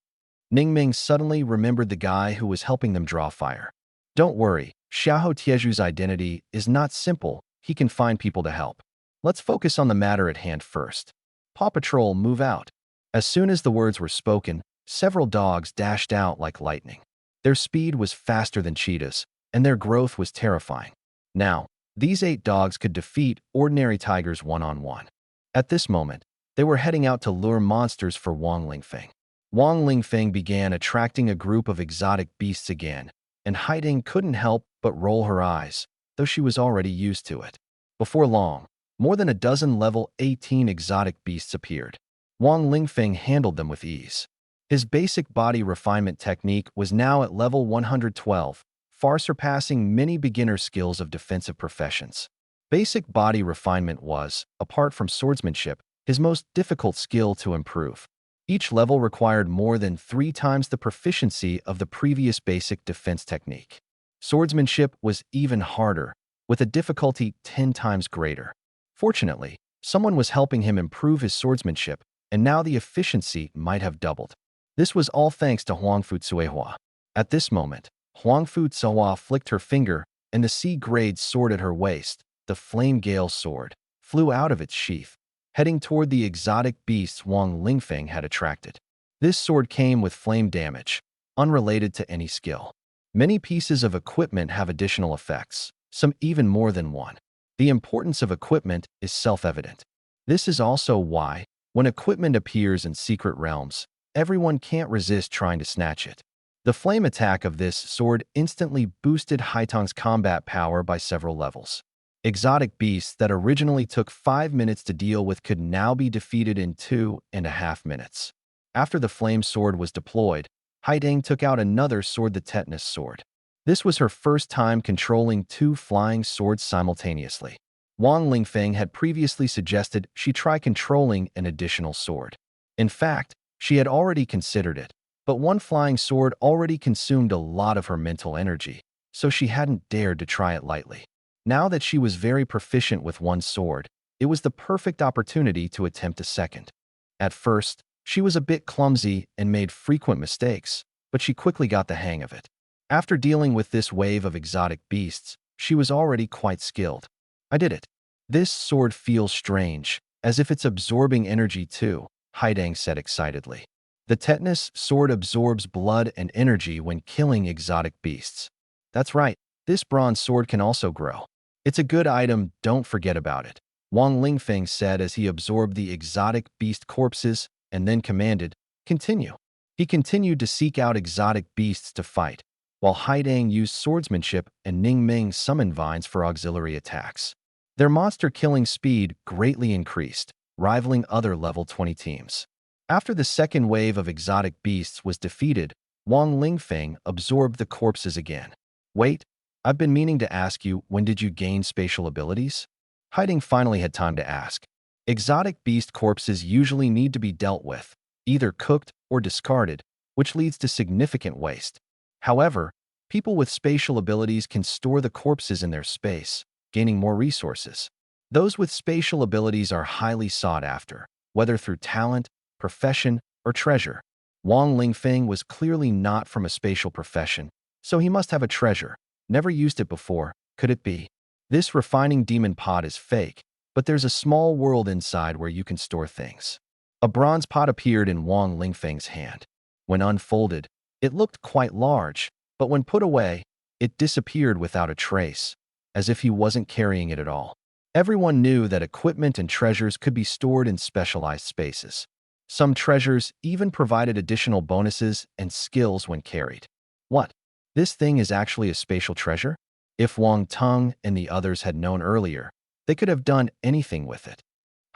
Ning Ming suddenly remembered the guy who was helping them draw fire. Don't worry, Xiahou Tieju's identity is not simple. He can find people to help. Let's focus on the matter at hand first. Paw Patrol, move out. As soon as the words were spoken, several dogs dashed out like lightning. Their speed was faster than cheetahs, and their growth was terrifying. Now, these 8 dogs could defeat ordinary tigers one-on-one. At this moment, they were heading out to lure monsters for Wang Lingfeng. Wang Lingfeng began attracting a group of exotic beasts again, and Haiding couldn't help but roll her eyes, though she was already used to it. Before long, more than a dozen level 18 exotic beasts appeared. Wang Lingfeng handled them with ease. His basic body refinement technique was now at level 112, far surpassing many beginner skills of defensive professions. Basic body refinement was, apart from swordsmanship, his most difficult skill to improve. Each level required more than 3 times the proficiency of the previous basic defense technique. Swordsmanship was even harder, with a difficulty 10 times greater. Fortunately, someone was helping him improve his swordsmanship, and now the efficiency might have doubled. This was all thanks to Huangfu Tsuehua. At this moment, Huangfu Tsuehua flicked her finger, and the C-grade sword at her waist, the Flame Gale sword, flew out of its sheath, heading toward the exotic beasts Wang Lingfeng had attracted. This sword came with flame damage, unrelated to any skill. Many pieces of equipment have additional effects, some even more than one. The importance of equipment is self-evident. This is also why, when equipment appears in secret realms, everyone can't resist trying to snatch it. The flame attack of this sword instantly boosted Haitang's combat power by several levels. Exotic beasts that originally took 5 minutes to deal with could now be defeated in 2.5 minutes. After the flame sword was deployed, Haiding took out another sword, the tetanus sword. This was her first time controlling 2 flying swords simultaneously. Wang Lingfeng had previously suggested she try controlling an additional sword. In fact, she had already considered it, but one flying sword already consumed a lot of her mental energy, so she hadn't dared to try it lightly. Now that she was very proficient with one sword, it was the perfect opportunity to attempt a second. At first, she was a bit clumsy and made frequent mistakes, but she quickly got the hang of it. After dealing with this wave of exotic beasts, she was already quite skilled. I did it. This sword feels strange, as if it's absorbing energy too, Haidang said excitedly. The tetanus sword absorbs blood and energy when killing exotic beasts. That's right, this bronze sword can also grow. It's a good item, don't forget about it, Wang Lingfeng said as he absorbed the exotic beast corpses and then commanded, continue. He continued to seek out exotic beasts to fight, while Haidang used swordsmanship and Ning Ming summon vines for auxiliary attacks. Their monster-killing speed greatly increased, rivaling other level 20 teams. After the second wave of exotic beasts was defeated, Wang Lingfeng absorbed the corpses again. Wait, I've been meaning to ask you, when did you gain spatial abilities? Haiding finally had time to ask. Exotic beast corpses usually need to be dealt with, either cooked or discarded, which leads to significant waste. However, people with spatial abilities can store the corpses in their space, gaining more resources. Those with spatial abilities are highly sought after, whether through talent, profession, or treasure. Wang Lingfeng was clearly not from a spatial profession, so he must have a treasure. Never used it before, could it be? This refining demon pot is fake, but there's a small world inside where you can store things. A bronze pot appeared in Wang Lingfeng's hand. When unfolded, it looked quite large, but when put away, it disappeared without a trace, as if he wasn't carrying it at all. Everyone knew that equipment and treasures could be stored in specialized spaces. Some treasures even provided additional bonuses and skills when carried. What? This thing is actually a spatial treasure? If Wang Teng and the others had known earlier, they could have done anything with it.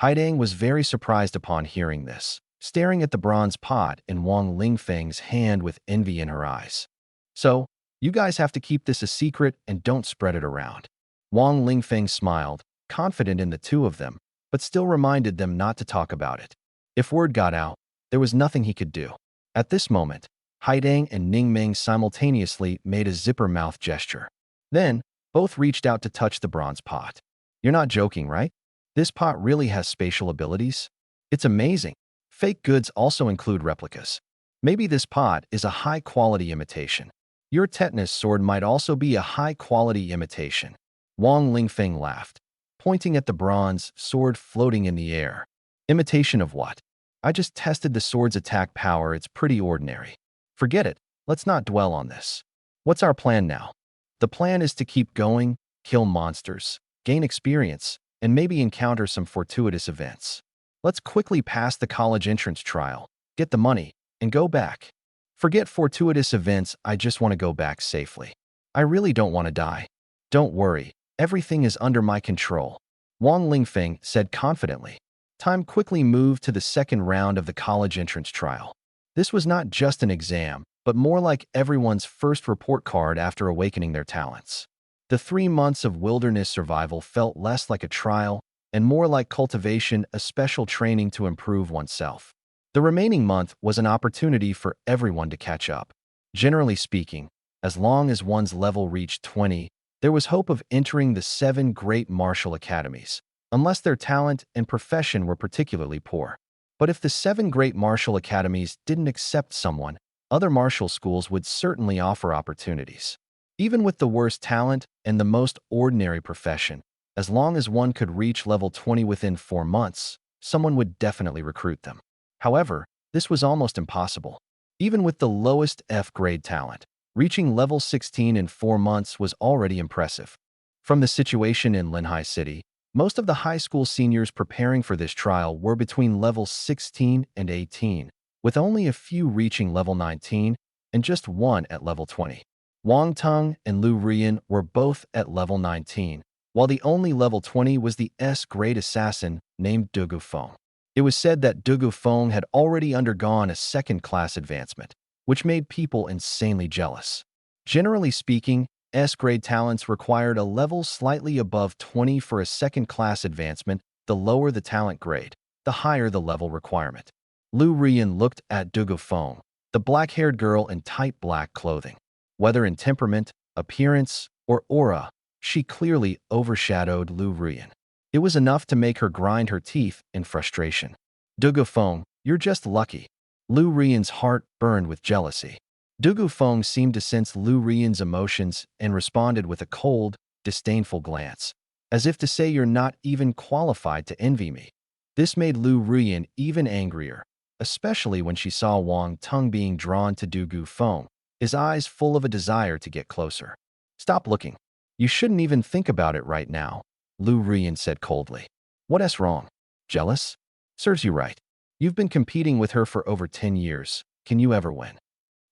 Haidang was very surprised upon hearing this, staring at the bronze pot in Wang Lingfeng's hand with envy in her eyes. So, you guys have to keep this a secret and don't spread it around. Wang Lingfeng smiled, confident in the two of them, but still reminded them not to talk about it. If word got out, there was nothing he could do. At this moment, Haidang and Ningming simultaneously made a zipper mouth gesture. Then, both reached out to touch the bronze pot. You're not joking, right? This pot really has spatial abilities? It's amazing. Fake goods also include replicas. Maybe this pot is a high-quality imitation. Your tetanus sword might also be a high-quality imitation. Wang Lingfeng laughed, pointing at the bronze sword floating in the air. Imitation of what? I just tested the sword's attack power. It's pretty ordinary. Forget it. Let's not dwell on this. What's our plan now? The plan is to keep going, kill monsters, gain experience, and maybe encounter some fortuitous events. Let's quickly pass the college entrance trial, get the money, and go back. Forget fortuitous events. I just want to go back safely. I really don't want to die. Don't worry. Everything is under my control, Wang Lingfeng said confidently. Time quickly moved to the second round of the college entrance trial. This was not just an exam, but more like everyone's first report card after awakening their talents. The 3 months of wilderness survival felt less like a trial and more like cultivation, a special training to improve oneself. The remaining month was an opportunity for everyone to catch up. Generally speaking, as long as one's level reached 20, there was hope of entering the 7 great martial academies, unless their talent and profession were particularly poor. But if the 7 great martial academies didn't accept someone, other martial schools would certainly offer opportunities. Even with the worst talent and the most ordinary profession, as long as one could reach level 20 within 4 months, someone would definitely recruit them. However, this was almost impossible. Even with the lowest F-grade talent, reaching level 16 in 4 months was already impressive. From the situation in Linhai City, most of the high school seniors preparing for this trial were between levels 16 and 18, with only a few reaching level 19 and just one at level 20. Wang Teng and Lu Rian were both at level 19, while the only level 20 was the S-grade assassin named Dugu Feng. It was said that Dugu Feng had already undergone a second-class advancement, which made people insanely jealous. Generally speaking, S-grade talents required a level slightly above 20 for a second-class advancement. The lower the talent grade, the higher the level requirement. Lu Rian looked at Dugu Feng, the black-haired girl in tight black clothing. Whether in temperament, appearance, or aura, she clearly overshadowed Lu Rian. It was enough to make her grind her teeth in frustration. Dugu Feng, you're just lucky. Lu Rian's heart burned with jealousy. Dugu Feng seemed to sense Lu Rian's emotions and responded with a cold, disdainful glance, as if to say you're not even qualified to envy me. This made Lu Rian even angrier, especially when she saw Wang Teng being drawn to Dugu Feng, his eyes full of a desire to get closer. Stop looking. You shouldn't even think about it right now, Lu Rian said coldly. What's wrong? Jealous? Serves you right. You've been competing with her for over 10 years. Can you ever win?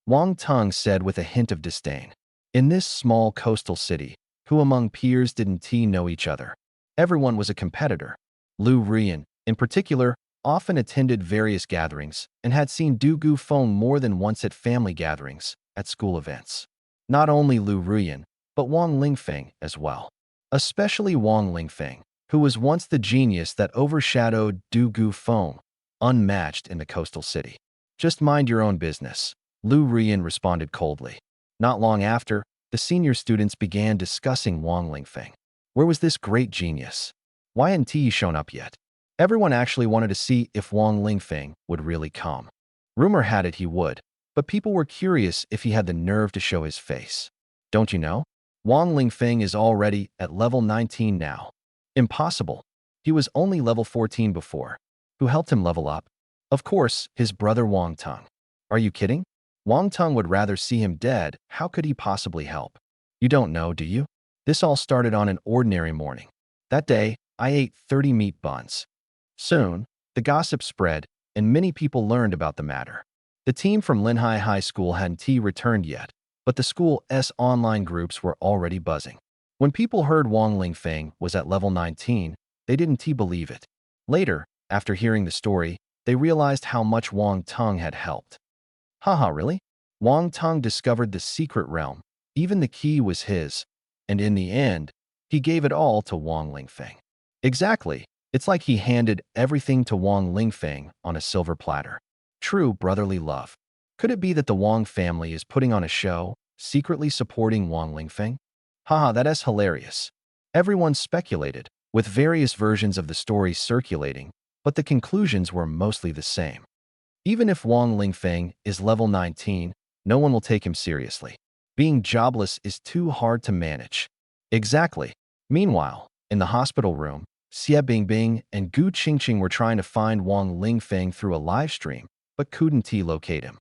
Wang Teng said with a hint of disdain. In this small coastal city, who among peers didn't know each other? Everyone was a competitor. Lu Rian, in particular, often attended various gatherings and had seen Dugu Feng more than once at family gatherings, at school events. Not only Lu Rian, but Wang Lingfeng as well. Especially Wang Lingfeng, who was once the genius that overshadowed Dugu Feng, unmatched in the coastal city. Just mind your own business, Lu Rian responded coldly. Not long after, the senior students began discussing Wang Lingfeng. Where was this great genius? Why hadn't he shown up yet? Everyone actually wanted to see if Wang Lingfeng would really come. Rumor had it he would, but people were curious if he had the nerve to show his face. Don't you know? Wang Lingfeng is already at level 19 now. Impossible. He was only level 14 before. Who helped him level up? Of course, his brother Wang Teng. Are you kidding? Wang Teng would rather see him dead. How could he possibly help? You don't know, do you? This all started on an ordinary morning. That day, I ate 30 meat buns. Soon, the gossip spread, and many people learned about the matter. The team from Linhai High School hadn't returned yet, but the school's online groups were already buzzing. When people heard Wang Lingfeng was at level 19, they didn't believe it. Later, after hearing the story, they realized how much Wang Teng had helped. Haha, really? Wang Teng discovered the secret realm. Even the key was his. And in the end, he gave it all to Wang Lingfeng. Exactly. It's like he handed everything to Wang Lingfeng on a silver platter. True brotherly love. Could it be that the Wang family is putting on a show, secretly supporting Wang Lingfeng? Haha, that's hilarious. Everyone speculated, with various versions of the story circulating, but the conclusions were mostly the same. Even if Wang Lingfeng is level 19, no one will take him seriously. Being jobless is too hard to manage. Exactly. Meanwhile, in the hospital room, Xie Bingbing and Gu Qingqing were trying to find Wang Lingfeng through a live stream, but couldn't locate him.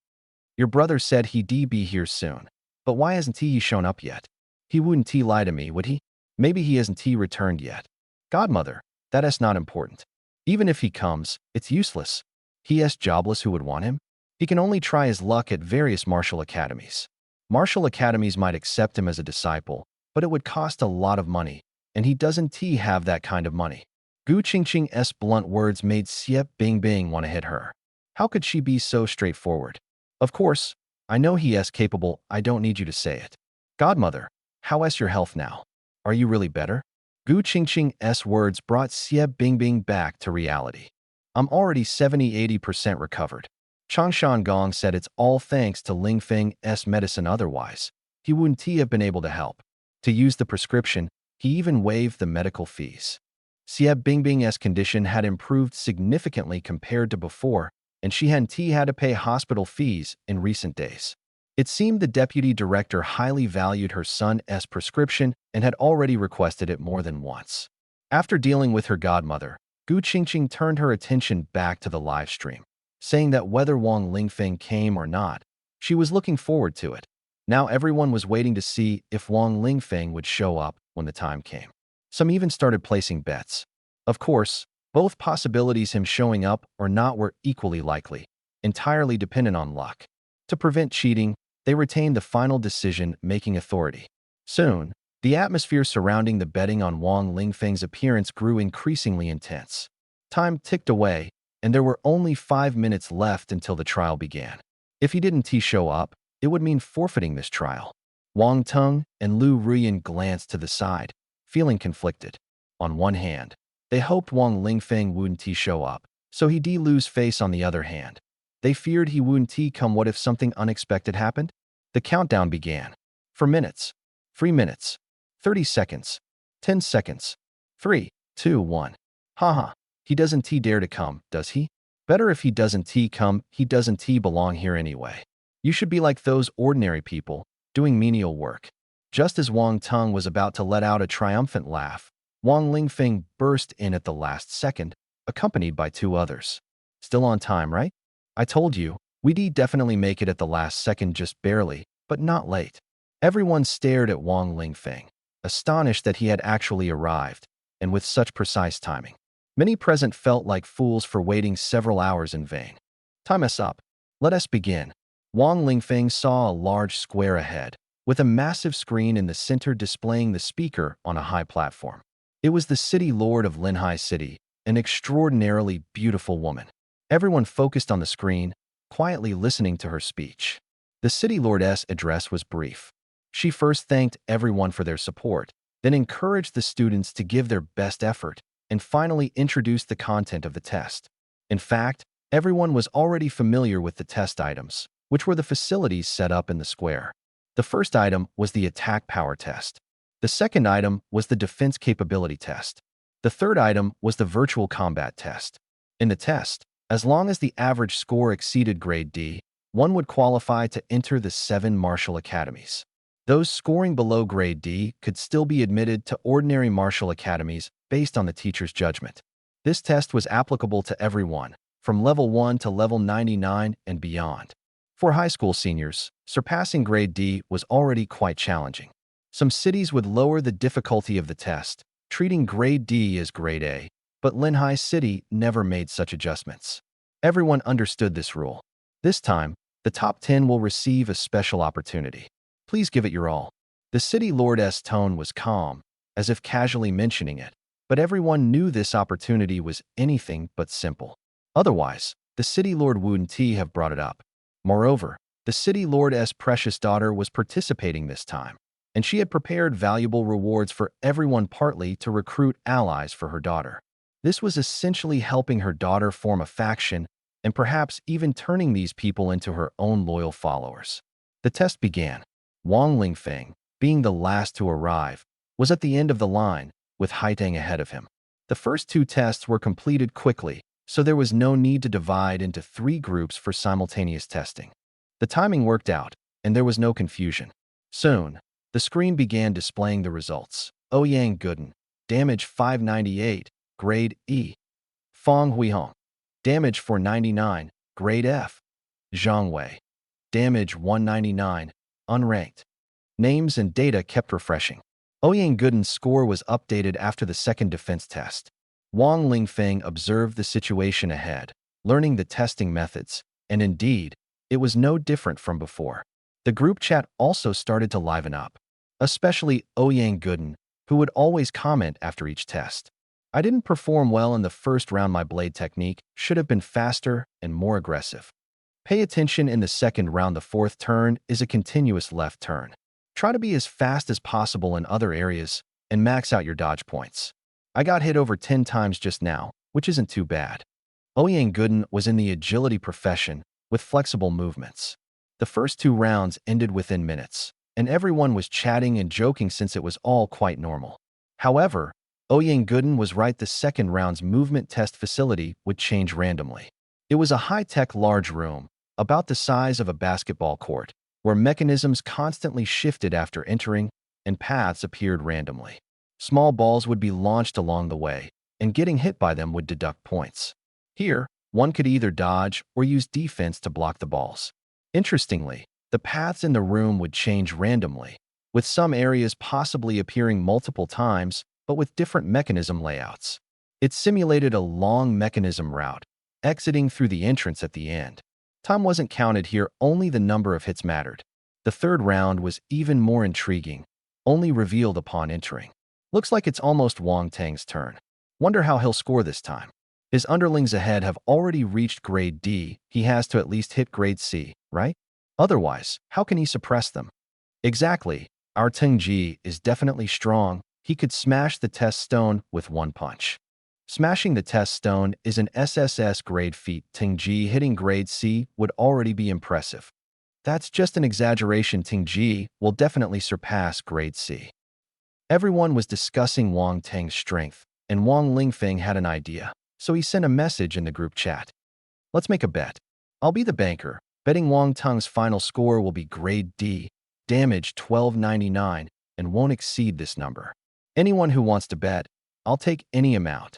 Your brother said he'd be here soon, but why hasn't he shown up yet? He wouldn't lie to me, would he? Maybe he hasn't returned yet. Godmother, that's not important. Even if he comes, it's useless. He is jobless, who would want him? He can only try his luck at various martial academies. Martial academies might accept him as a disciple, but it would cost a lot of money, and he doesn't have that kind of money. Gu Qingqing's blunt words made Xie Bingbing want to hit her. How could she be so straightforward? Of course, I know he is capable, I don't need you to say it. Godmother, how is your health now? Are you really better? Gu Qingqing's words brought Xie Bingbing back to reality. I'm already 70–80% recovered. Changshan Gong said it's all thanks to Lingfeng's medicine, otherwise he wouldn't have been able to help. To use the prescription, he even waived the medical fees. Xie Bingbing's condition had improved significantly compared to before, and she hadn't had to pay hospital fees in recent days. It seemed the deputy director highly valued her son's prescription and had already requested it more than once. After dealing with her godmother, Gu Qingqing turned her attention back to the live stream, saying that whether Wang Lingfeng came or not, she was looking forward to it. Now everyone was waiting to see if Wang Lingfeng would show up when the time came. Some even started placing bets. Of course, both possibilities, him showing up or not, were equally likely, entirely dependent on luck. To prevent cheating, they retained the final decision-making authority. Soon, the atmosphere surrounding the betting on Wang Lingfeng's appearance grew increasingly intense. Time ticked away, and there were only 5 minutes left until the trial began. If he didn't show up, it would mean forfeiting this trial. Wang Teng and Lu Ruyan glanced to the side, feeling conflicted. On one hand, they hoped Wang Lingfeng wouldn't show up, so he'd lose face. On the other hand, they feared he wouldn't come. What if something unexpected happened? The countdown began. For minutes. 3 minutes. 30 seconds. 10 seconds. 3, 2, 1. Haha. He doesn't dare to come, does he? Better if he doesn't come, he doesn't belong here anyway. You should be like those ordinary people, doing menial work. Just as Wang Teng was about to let out a triumphant laugh, Wang Lingfeng burst in at the last second, accompanied by 2 others. Still on time, right? I told you, we'd definitely make it at the last second, just barely, but not late. Everyone stared at Wang Lingfeng, astonished that he had actually arrived, and with such precise timing. Many present felt like fools for waiting several hours in vain. Time is up. Let us begin. Wang Lingfeng saw a large square ahead, with a massive screen in the center displaying the speaker on a high platform. It was the city lord of Linhai City, an extraordinarily beautiful woman. Everyone focused on the screen, quietly listening to her speech. The city lord's address was brief. She first thanked everyone for their support, then encouraged the students to give their best effort, and finally introduced the content of the test. In fact, everyone was already familiar with the test items, which were the facilities set up in the square. The first item was the attack power test. The second item was the defense capability test. The third item was the virtual combat test. In the test, as long as the average score exceeded grade D, one would qualify to enter the 7 martial academies. Those scoring below grade D could still be admitted to ordinary martial academies based on the teacher's judgment. This test was applicable to everyone, from level 1 to level 99 and beyond. For high school seniors, surpassing grade D was already quite challenging. Some cities would lower the difficulty of the test, treating grade D as grade A, but Linhai City never made such adjustments. Everyone understood this rule. This time, the top 10 will receive a special opportunity. Please give it your all. The city lord's tone was calm, as if casually mentioning it, but everyone knew this opportunity was anything but simple. Otherwise, the city lord wouldn't have brought it up. Moreover, the city lord's precious daughter was participating this time, and she had prepared valuable rewards for everyone, partly to recruit allies for her daughter. This was essentially helping her daughter form a faction and perhaps even turning these people into her own loyal followers. The test began. Wang Lingfeng, being the last to arrive, was at the end of the line, with Haitang ahead of him. The first two tests were completed quickly, so there was no need to divide into 3 groups for simultaneous testing. The timing worked out, and there was no confusion. Soon, the screen began displaying the results. Ouyang Gooden, damage 598, grade E. Fong Huihong, damage 499, grade F. Zhang Wei, damage 199, unranked. Names and data kept refreshing. Ouyang Gooden's score was updated after the second defense test. Wang Lingfeng observed the situation ahead, learning the testing methods, and indeed, it was no different from before. The group chat also started to liven up, especially Ouyang Gooden, who would always comment after each test. I didn't perform well in the first round. My blade technique should have been faster and more aggressive. Pay attention in the second round. The fourth turn is a continuous left turn. Try to be as fast as possible in other areas and max out your dodge points. I got hit over 10 times just now, which isn't too bad. Ouyang Gooden was in the agility profession with flexible movements. The first 2 rounds ended within minutes, and everyone was chatting and joking since it was all quite normal. However, Ouyang Gooden was right. The second round's movement test facility would change randomly. It was a high-tech large room, about the size of a basketball court, where mechanisms constantly shifted after entering and paths appeared randomly. Small balls would be launched along the way, and getting hit by them would deduct points. Here, one could either dodge or use defense to block the balls. Interestingly, the paths in the room would change randomly, with some areas possibly appearing multiple times, but with different mechanism layouts. It simulated a long mechanism route, exiting through the entrance at the end. Time wasn't counted here, only the number of hits mattered. The third round was even more intriguing, only revealed upon entering. Looks like it's almost Wang Tang's turn. Wonder how he'll score this time. His underlings ahead have already reached grade D. He has to at least hit grade C, right? Otherwise, how can he suppress them? Exactly. Our Tengji is definitely strong. He could smash the test stone with 1 punch. Smashing the test stone is an SSS grade feat. Tengji hitting grade C would already be impressive. That's just an exaggeration. Tengji will definitely surpass grade C. Everyone was discussing Wang Tang's strength, and Wang Lingfeng had an idea, so he sent a message in the group chat. Let's make a bet. I'll be the banker, betting Wang Tang's final score will be grade D, damage 1299, and won't exceed this number. Anyone who wants to bet, I'll take any amount.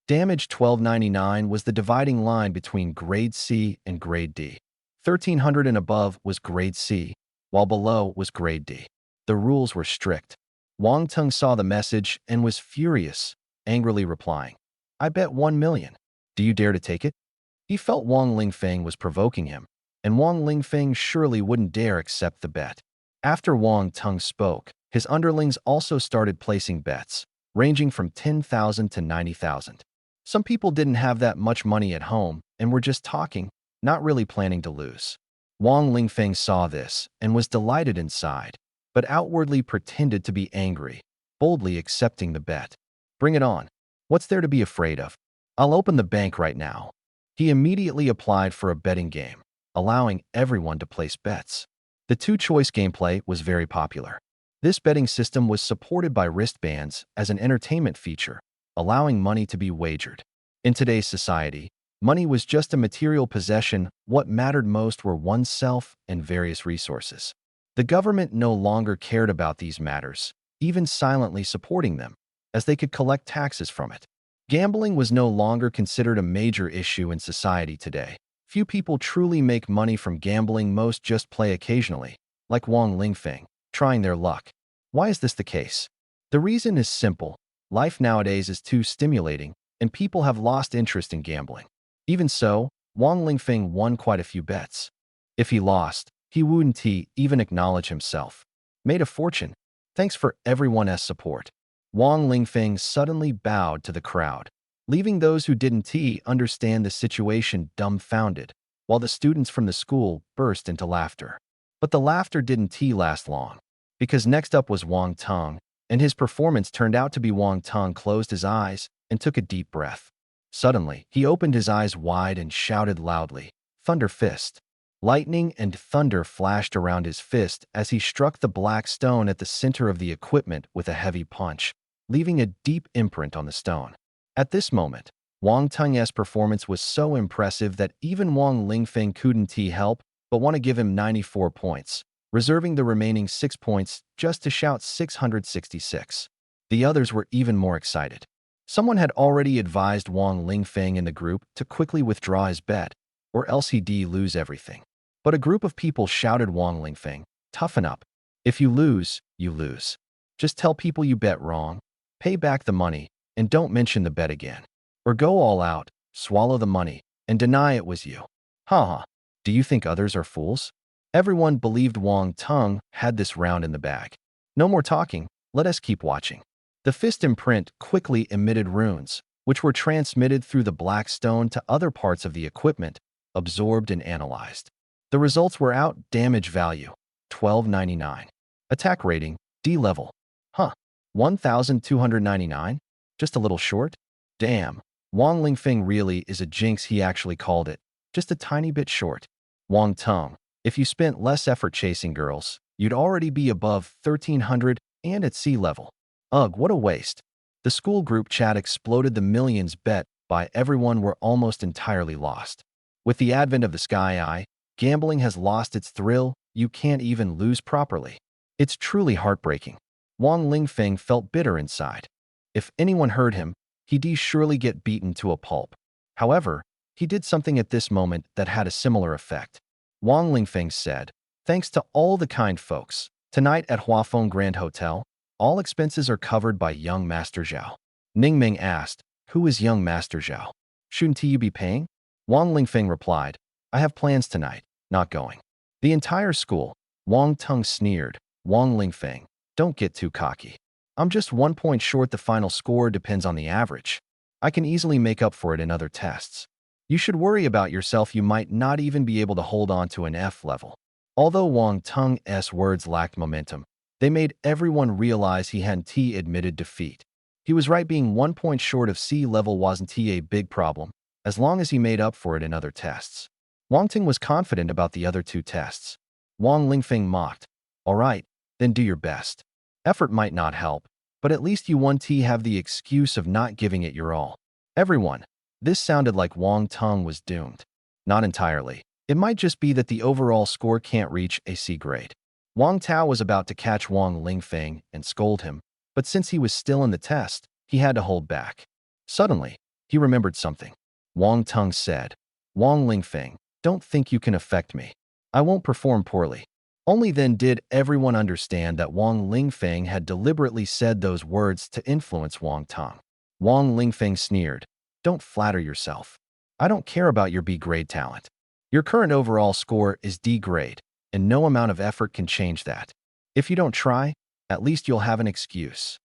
Damage 1299 was the dividing line between grade C and grade D. 1300 and above was grade C, while below was grade D. The rules were strict. Wang Tang saw the message and was furious, angrily replying, I bet 1 million. Do you dare to take it? He felt Wang Lingfeng was provoking him, and Wang Lingfeng surely wouldn't dare accept the bet. After Wang Tang spoke, his underlings also started placing bets, ranging from 10,000 to 90,000. Some people didn't have that much money at home and were just talking, not really planning to lose. Wang Lingfeng saw this and was delighted inside, but outwardly pretended to be angry, boldly accepting the bet. Bring it on. What's there to be afraid of? I'll open the bank right now. He immediately applied for a betting game, allowing everyone to place bets. The two-choice gameplay was very popular. This betting system was supported by wristbands as an entertainment feature, allowing money to be wagered. In today's society, money was just a material possession. What mattered most were oneself and various resources. The government no longer cared about these matters, even silently supporting them, as they could collect taxes from it. Gambling was no longer considered a major issue in society today. Few people truly make money from gambling, most just play occasionally, like Wang Lingfeng, trying their luck. Why is this the case? The reason is simple. Life nowadays is too stimulating, and people have lost interest in gambling. Even so, Wang Lingfeng won quite a few bets. If he lost, he wouldn't even acknowledge himself. Made a fortune. Thanks for everyone's support. Wang Lingfeng suddenly bowed to the crowd, leaving those who didn't understand the situation dumbfounded, while the students from the school burst into laughter. But the laughter didn't last long, because next up was Wang Tang, and his performance turned out to be Wang Tang closed his eyes and took a deep breath. Suddenly, he opened his eyes wide and shouted loudly, "Thunder Fist!" Lightning and thunder flashed around his fist as he struck the black stone at the center of the equipment with a heavy punch, leaving a deep imprint on the stone. At this moment, Wang Teng's performance was so impressive that even Wang Lingfeng couldn't help but want to give him 94 points, reserving the remaining 6 points just to shout 666. The others were even more excited. Someone had already advised Wang Lingfeng in the group to quickly withdraw his bet, or else he'd lose everything. But a group of people shouted Wang Lingfeng, "Toughen up. If you lose, you lose. Just tell people you bet wrong, pay back the money, and don't mention the bet again. Or go all out, swallow the money, and deny it was you." Haha, do you think others are fools? Everyone believed Wang Teng had this round in the bag. No more talking, let us keep watching. The fist imprint quickly emitted runes, which were transmitted through the black stone to other parts of the equipment, absorbed and analyzed. The results were out. Damage value, 1299. Attack rating, D level. 1299? Just a little short? Damn, Wang Lingfeng really is a jinx. He actually called it. Just a tiny bit short. Wang Teng, if you spent less effort chasing girls, you'd already be above 1300 and at sea level. Ugh, what a waste. The school group chat exploded. The millions bet by everyone were almost entirely lost. With the advent of the Sky Eye, gambling has lost its thrill. You can't even lose properly. It's truly heartbreaking. Wang Lingfeng felt bitter inside. If anyone heard him, he'd surely get beaten to a pulp. However, he did something at this moment that had a similar effect. Wang Lingfeng said, "Thanks to all the kind folks, tonight at Huafeng Grand Hotel, all expenses are covered by young Master Zhao." Ningming asked, "Who is young Master Zhao? Shouldn't you be paying?" Wang Lingfeng replied, "I have plans tonight, not going." The entire school, Wang Teng sneered, "Wang Lingfeng, don't get too cocky. I'm just 1 point short. The final score depends on the average. I can easily make up for it in other tests. You should worry about yourself. You might not even be able to hold on to an F level." Although Wang Teng's words lacked momentum, they made everyone realize he hadn't admitted defeat. He was right. Being 1 point short of C level wasn't a big problem, as long as he made up for it in other tests. Wang Teng was confident about the other 2 tests. Wang Lingfeng mocked, "All right, then do your best. Effort might not help, but at least you won't have the excuse of not giving it your all." Everyone, this sounded like Wang Teng was doomed. Not entirely. It might just be that the overall score can't reach a C grade. Wang Tao was about to catch Wang Lingfeng and scold him, but since he was still in the test, he had to hold back. Suddenly, he remembered something. Wang Teng said, "Wang Lingfeng, don't think you can affect me. I won't perform poorly." Only then did everyone understand that Wang Lingfeng had deliberately said those words to influence Wang Teng. Wang Lingfeng sneered, "Don't flatter yourself. I don't care about your B grade talent. Your current overall score is D grade, and no amount of effort can change that. If you don't try, at least you'll have an excuse."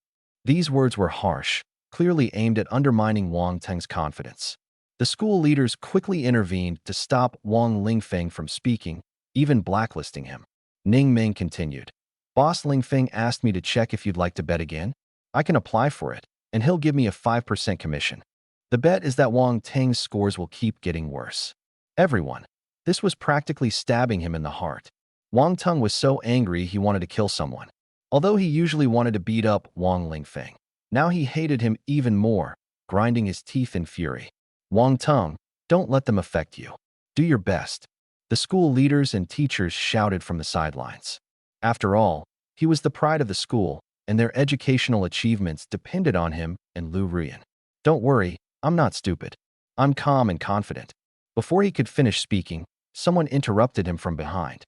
These words were harsh, clearly aimed at undermining Wang Teng's confidence. The school leaders quickly intervened to stop Wang Lingfeng from speaking, even blacklisting him. Ning Ming continued, "Boss Lingfeng asked me to check if you'd like to bet again. I can apply for it, and he'll give me a 5% commission. The bet is that Wang Teng's scores will keep getting worse." Everyone. This was practically stabbing him in the heart. Wang Teng was so angry he wanted to kill someone. Although he usually wanted to beat up Wang Lingfeng, now he hated him even more, grinding his teeth in fury. "Wang Teng, don't let them affect you. Do your best." The school leaders and teachers shouted from the sidelines. After all, he was the pride of the school, and their educational achievements depended on him and Lu Rian. "Don't worry, I'm not stupid. I'm calm and confident." Before he could finish speaking, someone interrupted him from behind.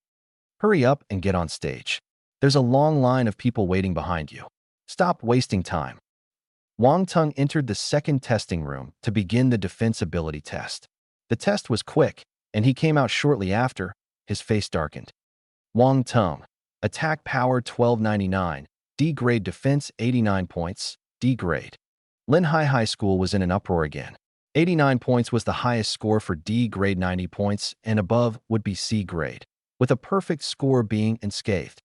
"Hurry up and get on stage. There's a long line of people waiting behind you. Stop wasting time." Wang Teng entered the second testing room to begin the defense ability test. The test was quick, and he came out shortly after, his face darkened. Wang Teng, attack power 1299, D grade defense 89 points, D grade. Linhai High School was in an uproar again. 89 points was the highest score for D grade. 90 points and above would be C grade, with a perfect score being unscathed.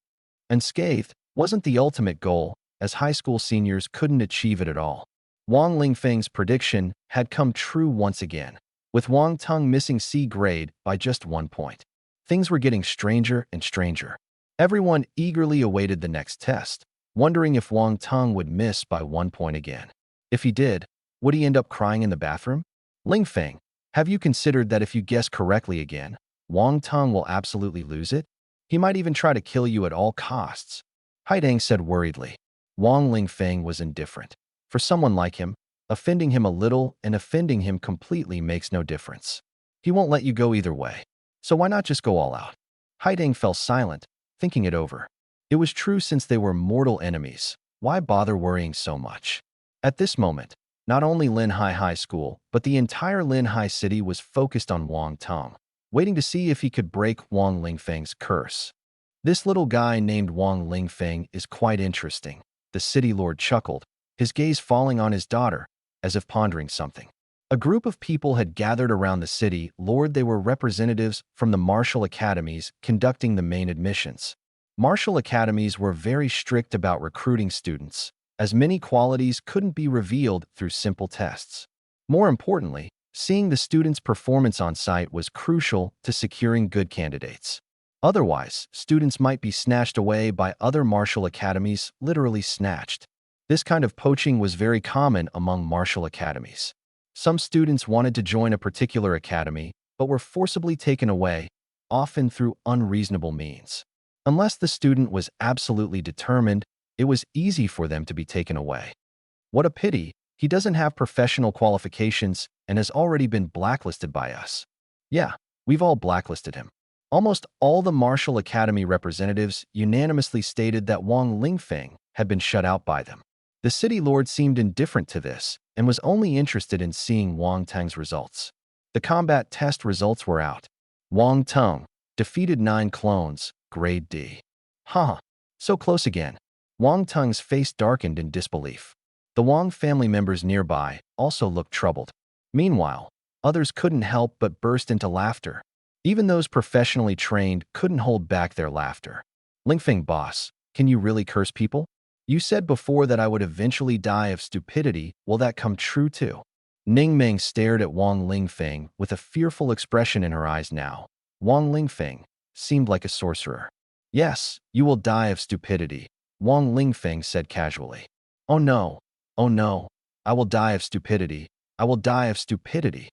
Unscathed wasn't the ultimate goal, as high school seniors couldn't achieve it at all. Wang Lingfeng's prediction had come true once again, with Wang Teng missing C grade by just 1 point. Things were getting stranger and stranger. Everyone eagerly awaited the next test, wondering if Wang Teng would miss by 1 point again. If he did, would he end up crying in the bathroom? Lingfeng, have you considered that if you guess correctly again, Wang Teng will absolutely lose it? He might even try to kill you at all costs. Haidang said worriedly. Wang Lingfeng was indifferent. For someone like him, offending him a little and offending him completely makes no difference. He won't let you go either way. So why not just go all out? Haidang fell silent, thinking it over. It was true since they were mortal enemies. Why bother worrying so much? At this moment, not only Linhai High School, but the entire Linhai city was focused on Wang Teng, waiting to see if he could break Wang Lingfeng's curse. This little guy named Wang Lingfeng is quite interesting. The city lord chuckled, his gaze falling on his daughter, as if pondering something. A group of people had gathered around the city lord. They were representatives from the martial academies conducting the main admissions. Martial academies were very strict about recruiting students, as many qualities couldn't be revealed through simple tests. More importantly, seeing the students' performance on site was crucial to securing good candidates. Otherwise, students might be snatched away by other martial academies, literally snatched. This kind of poaching was very common among martial academies. Some students wanted to join a particular academy, but were forcibly taken away, often through unreasonable means. Unless the student was absolutely determined, it was easy for them to be taken away. What a pity, he doesn't have professional qualifications and has already been blacklisted by us. Yeah, we've all blacklisted him. Almost all the Martial Academy representatives unanimously stated that Wang Lingfeng had been shut out by them. The city lord seemed indifferent to this and was only interested in seeing Wang Teng's results. The combat test results were out. Wang Teng defeated 9 clones, grade D. So close again. Wang Teng's face darkened in disbelief. The Wang family members nearby also looked troubled. Meanwhile, others couldn't help but burst into laughter. Even those professionally trained couldn't hold back their laughter. Lingfeng boss, can you really curse people? You said before that I would eventually die of stupidity. Will that come true too? Ningmeng stared at Wang Lingfeng with a fearful expression in her eyes now. Wang Lingfeng seemed like a sorcerer. Yes, you will die of stupidity, Wang Lingfeng said casually. Oh no, I will die of stupidity. I will die of stupidity.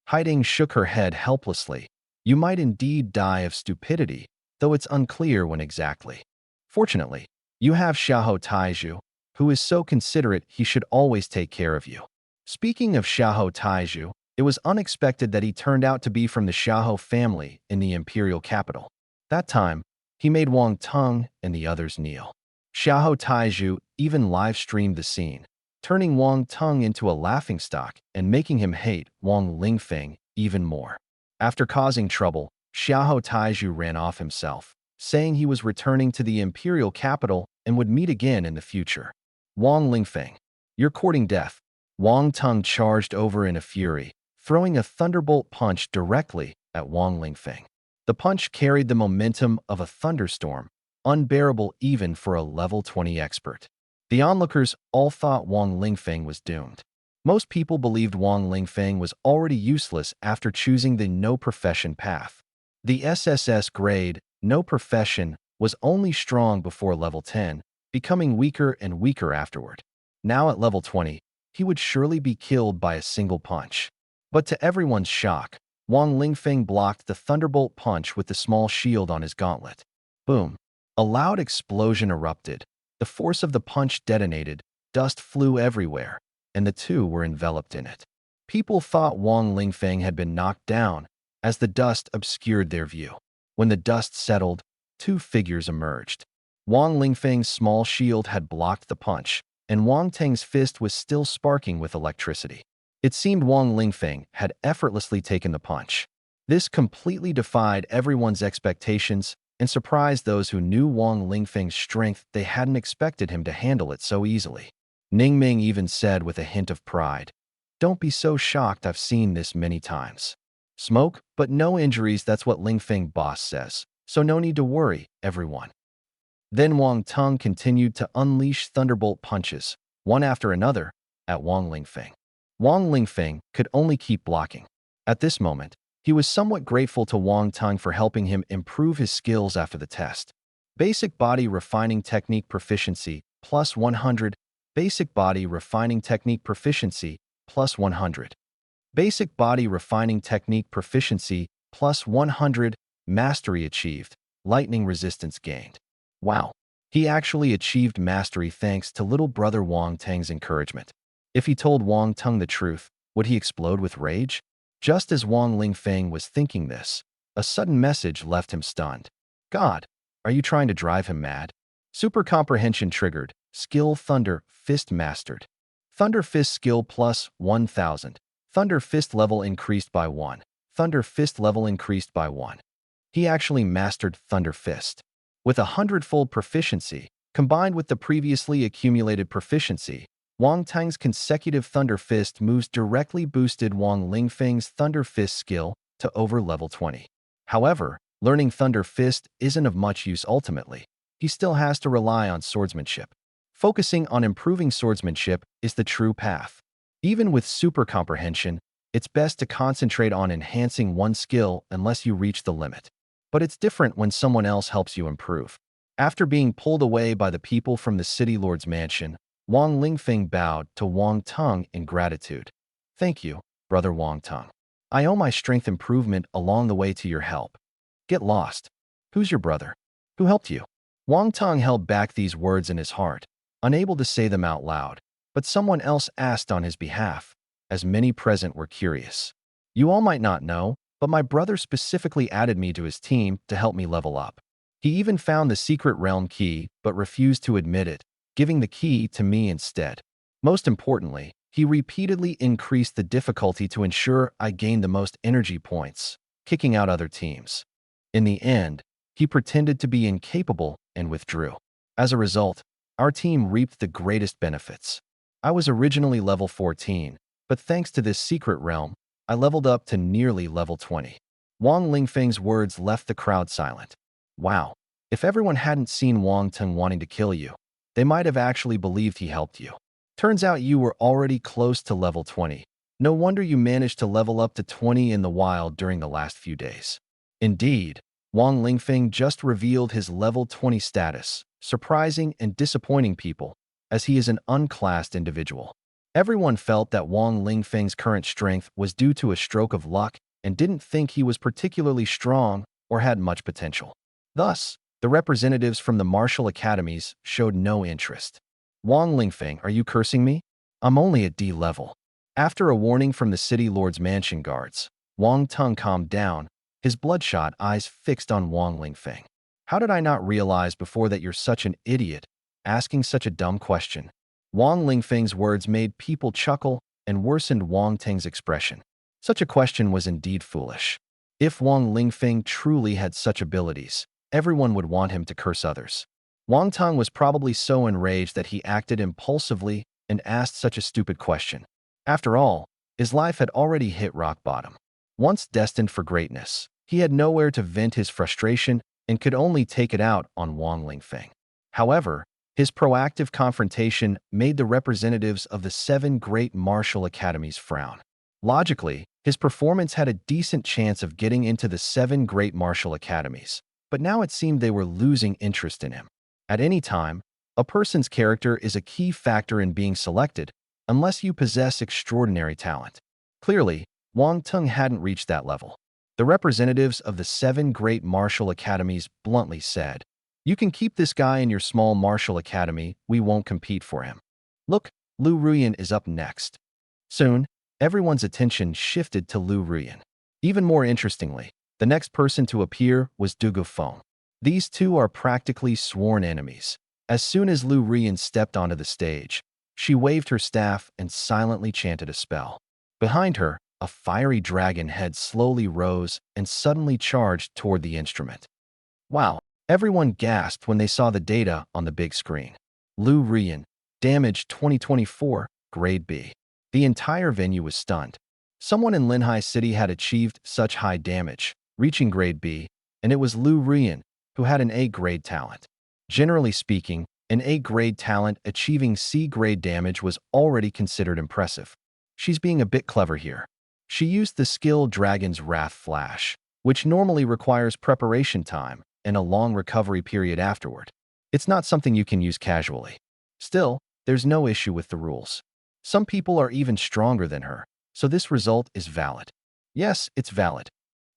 Haiding shook her head helplessly. You might indeed die of stupidity, though it's unclear when exactly. Fortunately, you have Xiahou Taizhu, who is so considerate he should always take care of you. Speaking of Xiahou Taizhu, it was unexpected that he turned out to be from the Xiahou family in the imperial capital. That time, he made Wang Teng and the others kneel. Xiahou Taizhu even live-streamed the scene, turning Wang Teng into a laughingstock and making him hate Wang Lingfeng even more. After causing trouble, Xiahou Taizhu ran off himself, saying he was returning to the imperial capital and would meet again in the future. Wang Lingfeng, you're courting death. Wang Teng charged over in a fury, throwing a thunderbolt punch directly at Wang Lingfeng. The punch carried the momentum of a thunderstorm, unbearable even for a level 20 expert. The onlookers all thought Wang Lingfeng was doomed. Most people believed Wang Lingfeng was already useless after choosing the no profession path. The SSS grade, no profession, was only strong before level 10, becoming weaker and weaker afterward. Now at level 20, he would surely be killed by a single punch. But to everyone's shock, Wang Lingfeng blocked the thunderbolt punch with the small shield on his gauntlet. Boom! A loud explosion erupted. The force of the punch detonated, dust flew everywhere, and the two were enveloped in it. People thought Wang Lingfeng had been knocked down, as the dust obscured their view. When the dust settled, 2 figures emerged. Wang Lingfeng's small shield had blocked the punch, and Wang Teng's fist was still sparking with electricity. It seemed Wang Lingfeng had effortlessly taken the punch. This completely defied everyone's expectations and surprised those who knew Wang Lingfeng's strength. They hadn't expected him to handle it so easily. Ningming even said with a hint of pride, "Don't be so shocked, I've seen this many times. Smoke, but no injuries, that's what Lingfeng boss says, so no need to worry, everyone." Then Wang Teng continued to unleash thunderbolt punches, one after another, at Wang Lingfeng. Wang Lingfeng could only keep blocking. At this moment, he was somewhat grateful to Wang Teng for helping him improve his skills after the test. Basic Body Refining Technique Proficiency, plus 100. Basic Body Refining Technique Proficiency, plus 100. Basic Body Refining Technique Proficiency, plus 100. Mastery achieved. Lightning resistance gained. Wow. He actually achieved mastery thanks to little brother Wang Teng's encouragement. If he told Wang Teng the truth, would he explode with rage? Just as Wang Lingfeng was thinking this, a sudden message left him stunned. God, are you trying to drive him mad? Super Comprehension triggered. Skill Thunder Fist mastered. Thunder Fist skill plus 1000. Thunder Fist level increased by 1. Thunder Fist level increased by 1. He actually mastered Thunder Fist. With 100-fold proficiency, combined with the previously accumulated proficiency, Wang Teng's consecutive Thunder Fist moves directly boosted Wang Lingfeng's Thunder Fist skill to over level 20. However, learning Thunder Fist isn't of much use ultimately. He still has to rely on swordsmanship. Focusing on improving swordsmanship is the true path. Even with Super Comprehension, it's best to concentrate on enhancing one skill unless you reach the limit. But it's different when someone else helps you improve. After being pulled away by the people from the City Lord's mansion, Wang Lingfeng bowed to Wang Teng in gratitude. Thank you, brother Wang Teng. I owe my strength improvement along the way to your help. Get lost. Who's your brother? Who helped you? Wang Teng held back these words in his heart, unable to say them out loud, but someone else asked on his behalf, as many present were curious. You all might not know, but my brother specifically added me to his team to help me level up. He even found the secret realm key but refused to admit it, giving the key to me instead. Most importantly, he repeatedly increased the difficulty to ensure I gained the most energy points, kicking out other teams. In the end, he pretended to be incapable and withdrew. As a result, our team reaped the greatest benefits. I was originally level 14, but thanks to this secret realm, I leveled up to nearly level 20. Wang Lingfeng's words left the crowd silent. Wow, if everyone hadn't seen Wang Teng wanting to kill you, they might have actually believed he helped you. Turns out you were already close to level 20. No wonder you managed to level up to 20 in the wild during the last few days. Indeed, Wang Lingfeng just revealed his level 20 status, surprising and disappointing people, as he is an unclassed individual. Everyone felt that Wang Lingfeng's current strength was due to a stroke of luck and didn't think he was particularly strong or had much potential. Thus, the representatives from the martial academies showed no interest. Wang Lingfeng, are you cursing me? I'm only at D level. After a warning from the City Lord's mansion guards, Wang Teng calmed down, his bloodshot eyes fixed on Wang Lingfeng. How did I not realize before that you're such an idiot, asking such a dumb question? Wang Lingfeng's words made people chuckle and worsened Wang Teng's expression. Such a question was indeed foolish. If Wang Lingfeng truly had such abilities, everyone would want him to curse others. Wang Teng was probably so enraged that he acted impulsively and asked such a stupid question. After all, his life had already hit rock bottom. Once destined for greatness, he had nowhere to vent his frustration and could only take it out on Wang Lingfeng. However, his proactive confrontation made the representatives of the 7 great martial academies frown. Logically, his performance had a decent chance of getting into the 7 great martial academies, but now it seemed they were losing interest in him. At any time, a person's character is a key factor in being selected, unless you possess extraordinary talent. Clearly, Wang Teng hadn't reached that level. The representatives of the 7 great martial academies bluntly said, "You can keep this guy in your small martial academy, we won't compete for him." Look, Lu Ruyan is up next. Soon, everyone's attention shifted to Lu Ruyan. Even more interestingly, the next person to appear was Du Gufeng. These two are practically sworn enemies. As soon as Lu Ruyan stepped onto the stage, she waved her staff and silently chanted a spell. Behind her, a fiery dragon head slowly rose and suddenly charged toward the instrument. Wow! Everyone gasped when they saw the data on the big screen. Lu Ruyan, damage 2024, grade B. The entire venue was stunned. Someone in Linhai City had achieved such high damage, reaching grade B, and it was Lu Ruyan, who had an A-grade talent. Generally speaking, An A-grade talent achieving C-grade damage was already considered impressive. She's being a bit clever here. She used the skill Dragon's Wrath Flash, which normally requires preparation time and a long recovery period afterward. It's not something you can use casually. Still, there's no issue with the rules. Some people are even stronger than her, so this result is valid. Yes, it's valid.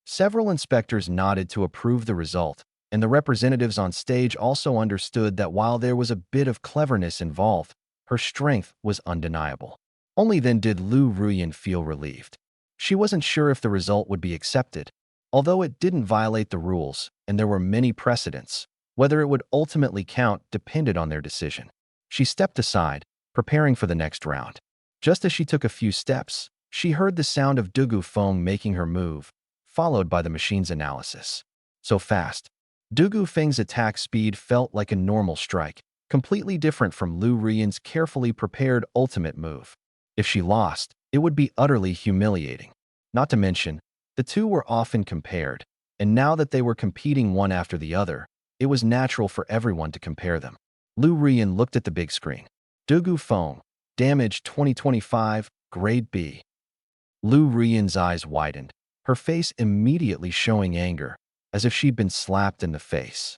Several inspectors nodded to approve the result, and the representatives on stage also understood that while there was a bit of cleverness involved, her strength was undeniable. Only then did Lu Ruyan feel relieved. She wasn't sure if the result would be accepted. Although it didn't violate the rules, and there were many precedents, whether it would ultimately count depended on their decision. She stepped aside, preparing for the next round. Just as she took a few steps, she heard the sound of Dugu Feng making her move, followed by the machine's analysis. So fast. Dugu Feng's attack speed felt like a normal strike, completely different from Lu Ruyan's carefully prepared ultimate move. If she lost, it would be utterly humiliating. Not to mention, the two were often compared, and now that they were competing one after the other, it was natural for everyone to compare them. Lu Ruyan looked at the big screen. Dugu Feng, damage 2025, grade B. Lu Ruyan's eyes widened, her face immediately showing anger, as if she'd been slapped in the face.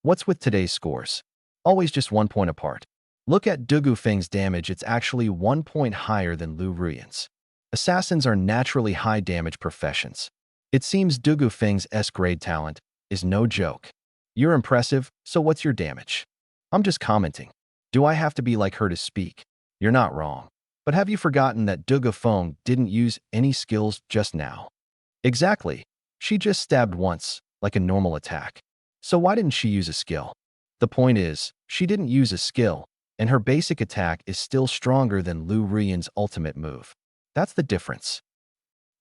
What's with today's scores? Always just 1 point apart. Look at Dugu Feng's damage, it's actually 1 point higher than Lu Ruyan's. Assassins are naturally high damage professions. It seems Dugu Feng's S-grade talent is no joke. You're impressive, so what's your damage? I'm just commenting. Do I have to be like her to speak? You're not wrong. But have you forgotten that Dugu Feng didn't use any skills just now? Exactly. She just stabbed once, like a normal attack. So why didn't she use a skill? The point is, she didn't use a skill, and her basic attack is still stronger than Lu Ruyan's ultimate move. That's the difference.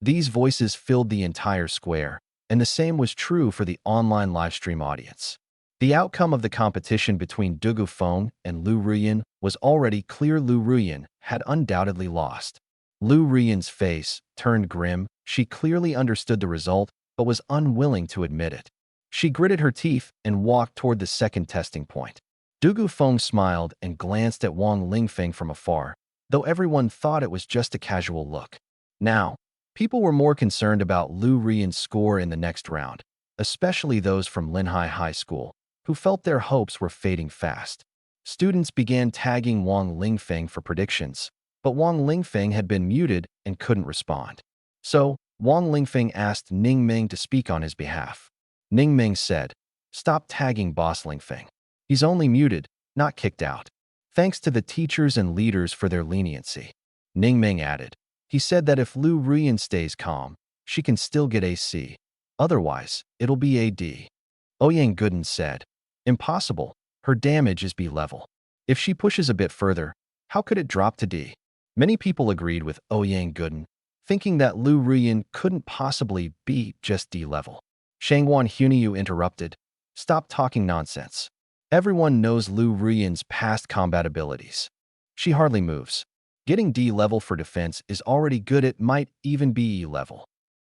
These voices filled the entire square, and the same was true for the online livestream audience. The outcome of the competition between Dugu Feng and Lu Ruyan was already clear. Lu Ruyan had undoubtedly lost. Lu Ruyan's face turned grim. She clearly understood the result, but was unwilling to admit it. She gritted her teeth and walked toward the second testing point. Dugu Feng smiled and glanced at Wang Lingfeng from afar, though everyone thought it was just a casual look. Now, people were more concerned about Lu Ruyan's score in the next round, especially those from Linhai High School, who felt their hopes were fading fast. Students began tagging Wang Lingfeng for predictions, but Wang Lingfeng had been muted and couldn't respond. So, Wang Lingfeng asked Ning Ming to speak on his behalf. Ning Ming said, "Stop tagging Boss Lingfeng. He's only muted, not kicked out. Thanks to the teachers and leaders for their leniency." Ning Ming added, "He said that if Lu Ruyan stays calm, she can still get a C. Otherwise, it'll be a D." Ouyang Gooden said, "Impossible. Her damage is B level. If she pushes a bit further, how could it drop to D?" Many people agreed with Ouyang Gooden, thinking that Lu Ruyan couldn't possibly be just D level. Shangwan Hunyu interrupted, "Stop talking nonsense. Everyone knows Lu Ruyan's past combat abilities. She hardly moves. Getting D level for defense is already good, it might even be E level."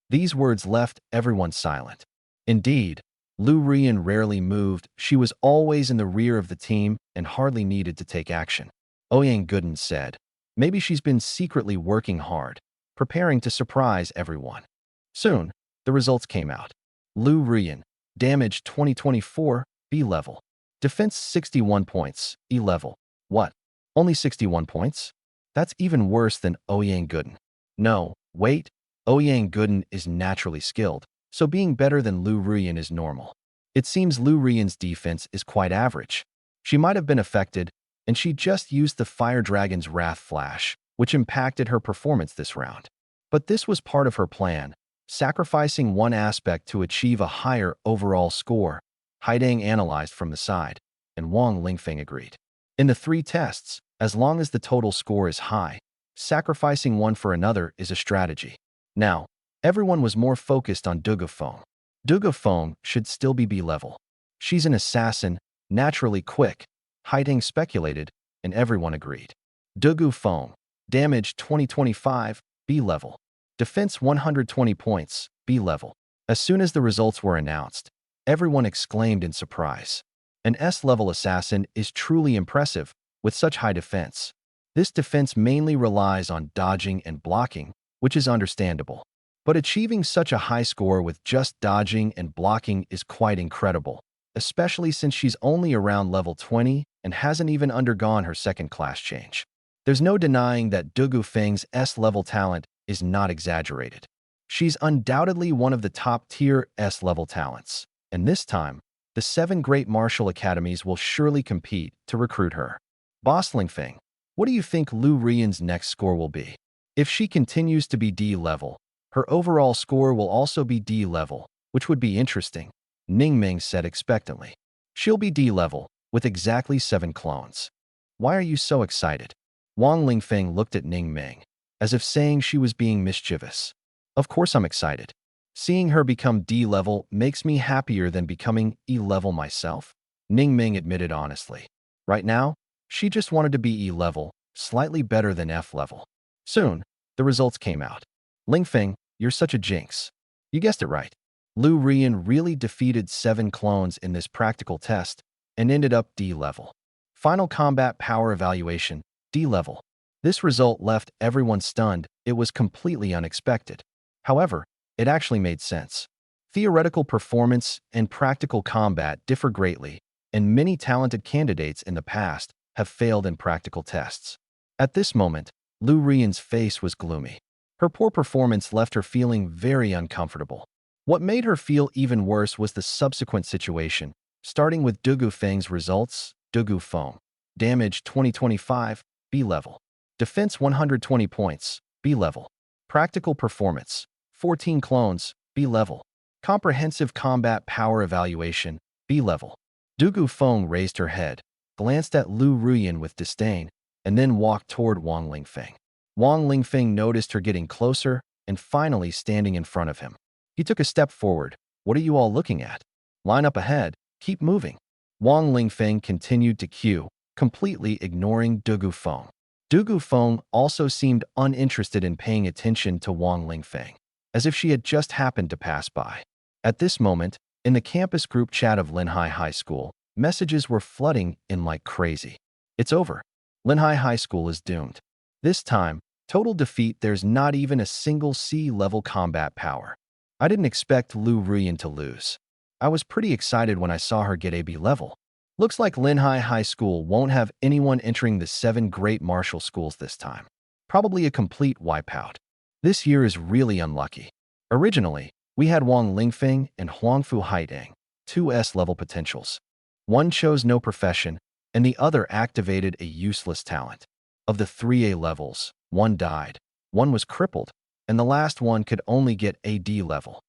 These words left everyone silent. Indeed, Lu Ruyan rarely moved. She was always in the rear of the team and hardly needed to take action. Ouyang Gooden said, "Maybe she's been secretly working hard, preparing to surprise everyone." Soon, the results came out. Lu Ruyan, damage 2024, B level. Defense 61 points, E level. What? Only 61 points? That's even worse than Ouyang Gooden. No, wait, Ouyang Gooden is naturally skilled, so being better than Lu Ruyan is normal. It seems Lu Ruyan's defense is quite average. She might have been affected, and she just used the Fire Dragon's Wrath Flash, which impacted her performance this round. But this was part of her plan, sacrificing one aspect to achieve a higher overall score. Haidang analyzed from the side, and Wang Lingfeng agreed. In the 3 tests, as long as the total score is high, sacrificing one for another is a strategy. Now, everyone was more focused on Dugu Feng. Dugu Feng should still be B level. She's an assassin, naturally quick, Haidang speculated, and everyone agreed. Dugu Feng, damage 2025, B level. Defense 120 points, B level. As soon as the results were announced, everyone exclaimed in surprise. An S-level assassin is truly impressive with such high defense. This defense mainly relies on dodging and blocking, which is understandable. But achieving such a high score with just dodging and blocking is quite incredible, especially since she's only around level 20 and hasn't even undergone her second class change. There's no denying that Dugu Feng's S-level talent is not exaggerated. She's undoubtedly one of the top-tier S-level talents, and this time, the 7 great martial academies will surely compete to recruit her. Boss Lingfeng, what do you think Lu Rian's next score will be? If she continues to be D-level, her overall score will also be D-level, which would be interesting, Ningming said expectantly. She'll be D-level, with exactly 7 clones. Why are you so excited? Wang Lingfeng looked at Ningming, as if saying she was being mischievous. Of course I'm excited. Seeing her become D-level makes me happier than becoming E-level myself, Ningming admitted honestly. Right now, she just wanted to be E-level, slightly better than F-level. Soon, the results came out. Lingfeng, you're such a jinx. You guessed it right. Lu Rian really defeated 7 clones in this practical test and ended up D-level. Final combat power evaluation, D-level. This result left everyone stunned. It was completely unexpected. However, it actually made sense. Theoretical performance and practical combat differ greatly, and many talented candidates in the past have failed in practical tests. At this moment, Lu Rian's face was gloomy. Her poor performance left her feeling very uncomfortable. What made her feel even worse was the subsequent situation, starting with Dugu Feng's results. Dugu Feng. Damage 2025, B-level. Defense 120 points, B-level. Practical performance, 14 clones, B-level. Comprehensive combat power evaluation, B-level. Dugu Feng raised her head, glanced at Lu Rian with disdain, and then walked toward Wang Lingfeng. Wang Lingfeng noticed her getting closer and finally standing in front of him. He took a step forward. What are you all looking at? Line up ahead. Keep moving. Wang Lingfeng continued to queue, completely ignoring Dugu Feng. Dugu Feng also seemed uninterested in paying attention to Wang Lingfeng, as if she had just happened to pass by. At this moment, in the campus group chat of Linhai High School, messages were flooding in like crazy. It's over. Linhai High School is doomed. This time, total defeat, there's not even a single C-level combat power. I didn't expect Lu Rian to lose. I was pretty excited when I saw her get a B level. Looks like Linhai High School won't have anyone entering the 7 great martial schools this time. Probably a complete wipeout. This year is really unlucky. Originally, we had Wang Lingfeng and Huangfu Haidang, 2 S-level potentials. One chose no profession, and the other activated a useless talent. Of the 3 A levels, one died, one was crippled, and the last one could only get a D level.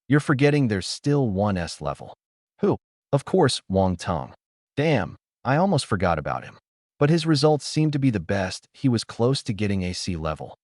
You're forgetting there's still one S level. Who? Of course, Wang Tong. Damn, I almost forgot about him. But his results seemed to be the best. He was close to getting a C level.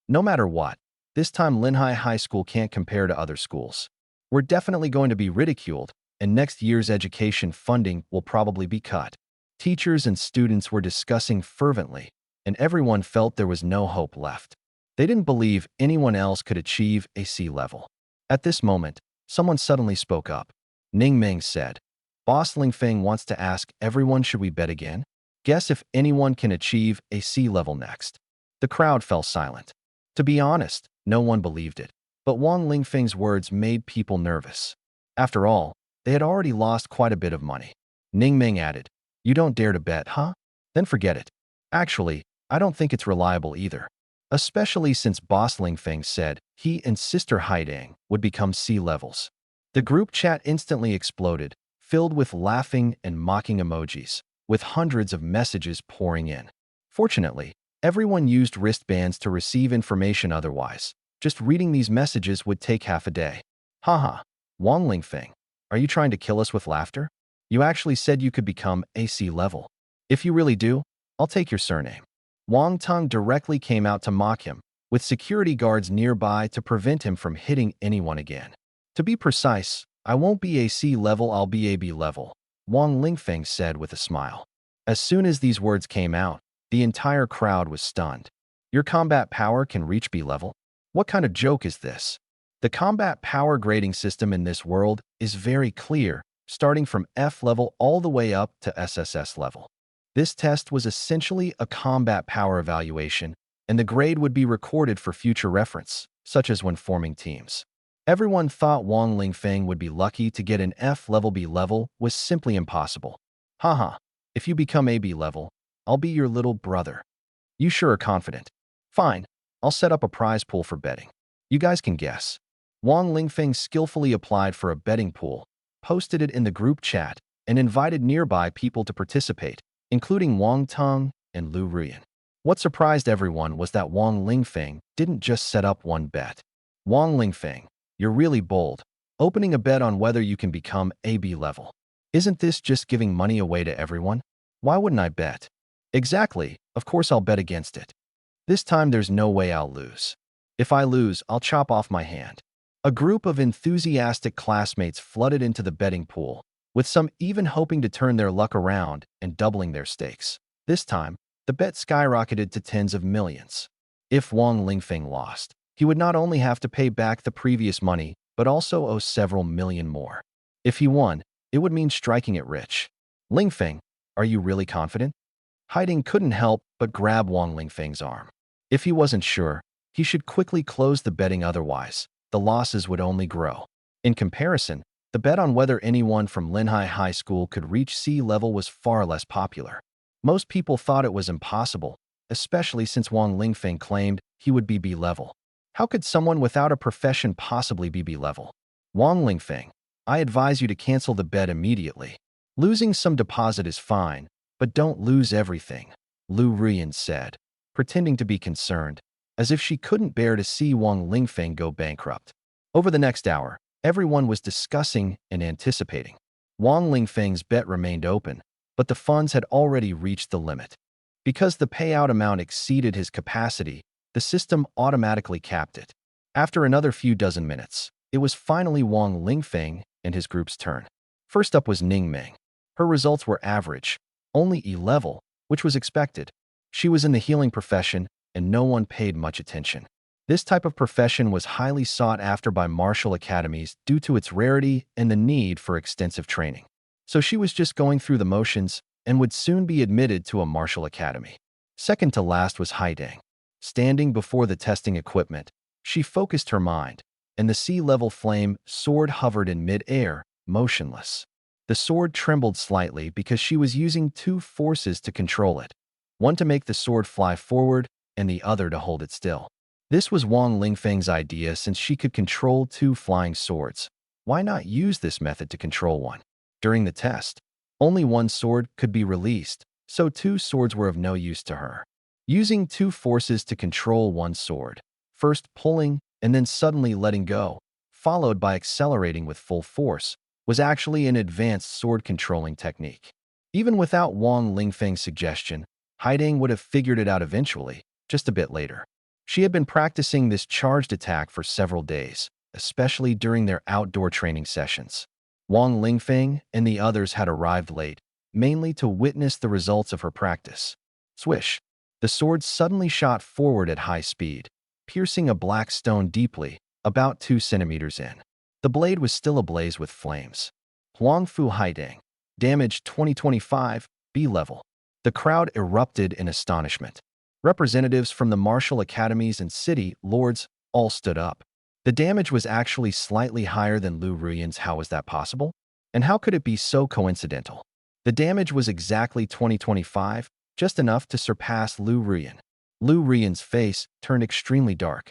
No matter what, this time Linhai High School can't compare to other schools. We're definitely going to be ridiculed, and next year's education funding will probably be cut. Teachers and students were discussing fervently, and everyone felt there was no hope left. They didn't believe anyone else could achieve a C level. At this moment, someone suddenly spoke up. Ningming said, Boss Lingfeng wants to ask everyone, should we bet again? Guess if anyone can achieve a C level next. The crowd fell silent. To be honest, no one believed it. But Wang Lingfeng's words made people nervous. After all, they had already lost quite a bit of money. Ningming added, You don't dare to bet, huh? Then forget it. Actually, I don't think it's reliable either. Especially since Boss Lingfeng said he and Sister Haidang would become C levels. The group chat instantly exploded, filled with laughing and mocking emojis, with hundreds of messages pouring in. Fortunately, everyone used wristbands to receive information, otherwise just reading these messages would take half a day. Haha, Wang Lingfeng, are you trying to kill us with laughter? You actually said you could become a C level. If you really do, I'll take your surname. Wang Tong directly came out to mock him, with security guards nearby to prevent him from hitting anyone again. To be precise, I won't be a C level, I'll be a B level, Wang Lingfeng said with a smile. As soon as these words came out, the entire crowd was stunned. Your combat power can reach B level? What kind of joke is this? The combat power grading system in this world is very clear, starting from F level all the way up to SSS level. This test was essentially a combat power evaluation, and the grade would be recorded for future reference, such as when forming teams. Everyone thought Wang Lingfeng would be lucky to get an F level. B level was simply impossible. Haha, if you become a B level, I'll be your little brother. You sure are confident. Fine, I'll set up a prize pool for betting. You guys can guess. Wang Lingfeng skillfully applied for a betting pool, posted it in the group chat, and invited nearby people to participate, including Wang Teng and Lu Ruyan. What surprised everyone was that Wang Lingfeng didn't just set up one bet. Wang Lingfeng, you're really bold, opening a bet on whether you can become AB level. Isn't this just giving money away to everyone? Why wouldn't I bet? Exactly, of course I'll bet against it. This time there's no way I'll lose. If I lose, I'll chop off my hand. A group of enthusiastic classmates flooded into the betting pool, with some even hoping to turn their luck around and doubling their stakes. This time, the bet skyrocketed to tens of millions. If Wang Lingfeng lost, he would not only have to pay back the previous money, but also owe several million more. If he won, it would mean striking it rich. Lingfeng, are you really confident? Haiding couldn't help but grab Wang Lingfeng's arm. If he wasn't sure, he should quickly close the betting, otherwise, the losses would only grow. In comparison, the bet on whether anyone from Linhai High School could reach C level was far less popular. Most people thought it was impossible, especially since Wang Lingfeng claimed he would be B level. How could someone without a profession possibly be B level? Wang Lingfeng, I advise you to cancel the bet immediately. Losing some deposit is fine, but don't lose everything, Lu Ruyan said, pretending to be concerned, as if she couldn't bear to see Wang Lingfeng go bankrupt. Over the next hour, everyone was discussing and anticipating. Wang Lingfeng's bet remained open, but the funds had already reached the limit. Because the payout amount exceeded his capacity, the system automatically capped it. After another few dozen minutes, it was finally Wang Lingfeng and his group's turn. First up was Ning Meng. Her results were average, only E level, which was expected. She was in the healing profession, and no one paid much attention. This type of profession was highly sought after by martial academies due to its rarity and the need for extensive training. So she was just going through the motions and would soon be admitted to a martial academy. Second to last was Haiding. Standing before the testing equipment, she focused her mind, and the C-level flame sword hovered in mid-air, motionless. The sword trembled slightly because she was using two forces to control it, one to make the sword fly forward and the other to hold it still. This was Wang Lingfeng's idea since she could control two flying swords. Why not use this method to control one? During the test, only one sword could be released, so two swords were of no use to her. Using two forces to control one sword, first pulling and then suddenly letting go, followed by accelerating with full force, was actually an advanced sword-controlling technique. Even without Wang Lingfeng's suggestion, Haiding would have figured it out eventually, just a bit later. She had been practicing this charged attack for several days, especially during their outdoor training sessions. Wang Lingfeng and the others had arrived late, mainly to witness the results of her practice. Swish! The sword suddenly shot forward at high speed, piercing a black stone deeply, about 2 centimeters in. The blade was still ablaze with flames. Huangfu Haiding. Damage 2025, B level. The crowd erupted in astonishment. Representatives from the martial academies and city lords all stood up. The damage was actually slightly higher than Lu Ruyan's. How was that possible? And how could it be so coincidental? The damage was exactly 2025, just enough to surpass Lu Ruyan. Lu Ruyan's face turned extremely dark.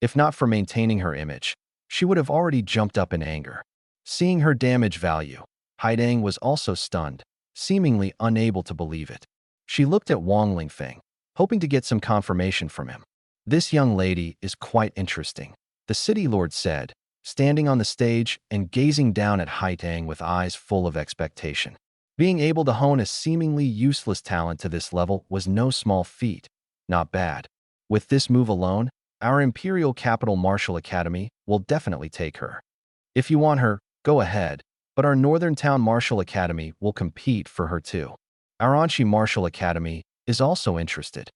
If not for maintaining her image, she would have already jumped up in anger. Seeing her damage value, Haiding was also stunned, seemingly unable to believe it. She looked at Wang Lingfeng, hoping to get some confirmation from him. This young lady is quite interesting, the city lord said, standing on the stage and gazing down at Haiding with eyes full of expectation. Being able to hone a seemingly useless talent to this level was no small feat. Not bad. With this move alone, our Imperial Capital Martial Academy will definitely take her. If you want her, go ahead, but our Northern Town Martial Academy will compete for her too. Our Anshi Martial Academy is also interested.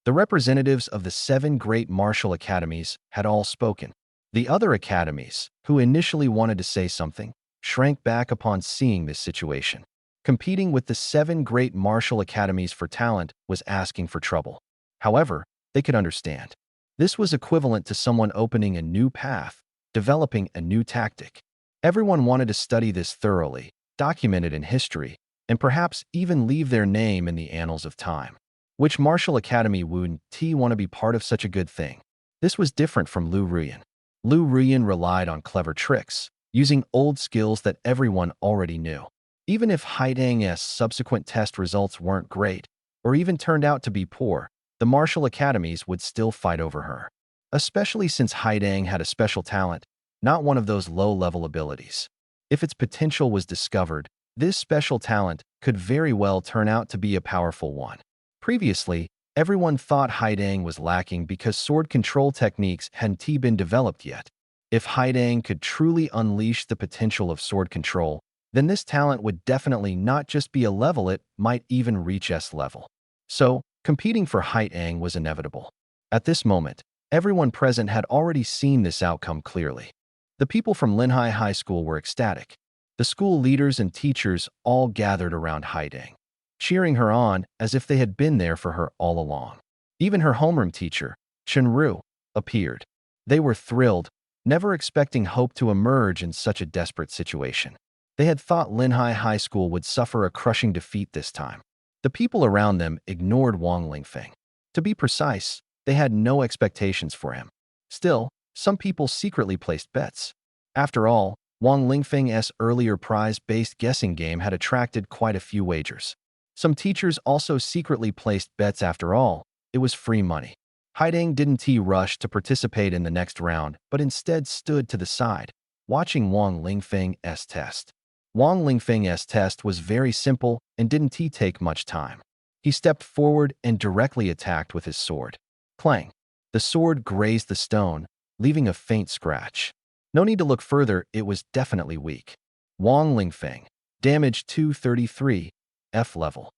The representatives of the 7 great martial academies had all spoken. The other academies, who initially wanted to say something, shrank back upon seeing this situation. Competing with the 7 great martial academies for talent was asking for trouble. However, they could understand. This was equivalent to someone opening a new path, developing a new tactic. Everyone wanted to study this thoroughly, document it in history, and perhaps even leave their name in the annals of time. Which martial academy would T want to be part of such a good thing? This was different from Lu Ruyan. Lu Ruyan relied on clever tricks, using old skills that everyone already knew. Even if Haidang's subsequent test results weren't great, or even turned out to be poor, the martial academies would still fight over her. Especially since Haidang had a special talent, not one of those low-level abilities. If its potential was discovered, this special talent could very well turn out to be a powerful one. Previously, everyone thought Haidang was lacking because sword control techniques hadn't been developed yet. If Haidang could truly unleash the potential of sword control, then this talent would definitely not just be a level, it might even reach S level. So, competing for Haidang was inevitable. At this moment, everyone present had already seen this outcome clearly. The people from Linhai High School were ecstatic. The school leaders and teachers all gathered around Haidang, cheering her on as if they had been there for her all along. Even her homeroom teacher, Chenru, appeared. They were thrilled, never expecting hope to emerge in such a desperate situation. They had thought Linhai High School would suffer a crushing defeat this time. The people around them ignored Wang Lingfeng. To be precise, they had no expectations for him. Still, some people secretly placed bets. After all, Wang Lingfeng's earlier prize-based guessing game had attracted quite a few wagers. Some teachers also secretly placed bets. After all, it was free money. Haidang didn't rush to participate in the next round, but instead stood to the side, watching Wang Lingfeng's test. Wang Lingfeng's test was very simple and didn't take much time. He stepped forward and directly attacked with his sword. Clang! The sword grazed the stone, leaving a faint scratch. No need to look further, it was definitely weak. Wang Lingfeng, damage 233, F level.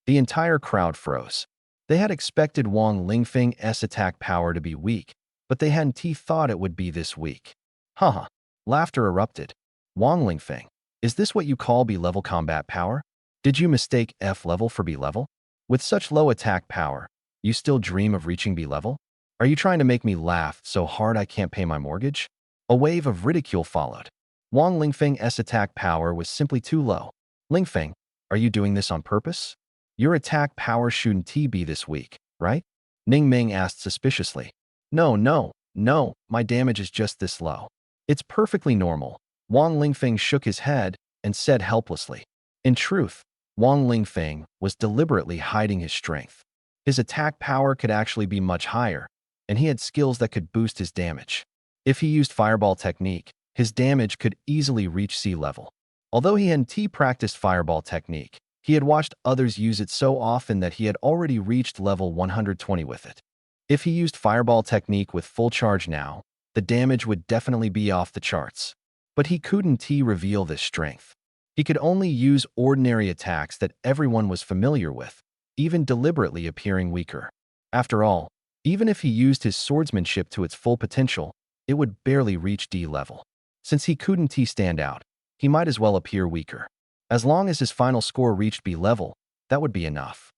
The entire crowd froze. They had expected Wang Lingfeng's attack power to be weak, but they hadn't thought it would be this weak. Haha. Laughter erupted. Wang Lingfeng, is this what you call B-level combat power? Did you mistake F level for B-level? With such low attack power, you still dream of reaching B-level? Are you trying to make me laugh so hard I can't pay my mortgage? A wave of ridicule followed. Wang Lingfeng's attack power was simply too low. Lingfeng, are you doing this on purpose? Your attack power shouldn't be this weak, right? Ning Ming asked suspiciously. No, my damage is just this low. It's perfectly normal. Wang Lingfeng shook his head and said helplessly. In truth, Wang Lingfeng was deliberately hiding his strength. His attack power could actually be much higher, and he had skills that could boost his damage. If he used fireball technique, his damage could easily reach C level. Although he hadn't practiced fireball technique, he had watched others use it so often that he had already reached level 120 with it. If he used fireball technique with full charge now, the damage would definitely be off the charts. But he couldn't reveal this strength. He could only use ordinary attacks that everyone was familiar with, even deliberately appearing weaker. After all, even if he used his swordsmanship to its full potential, it would barely reach D level. Since he couldn't stand out, he might as well appear weaker. As long as his final score reached B level, that would be enough.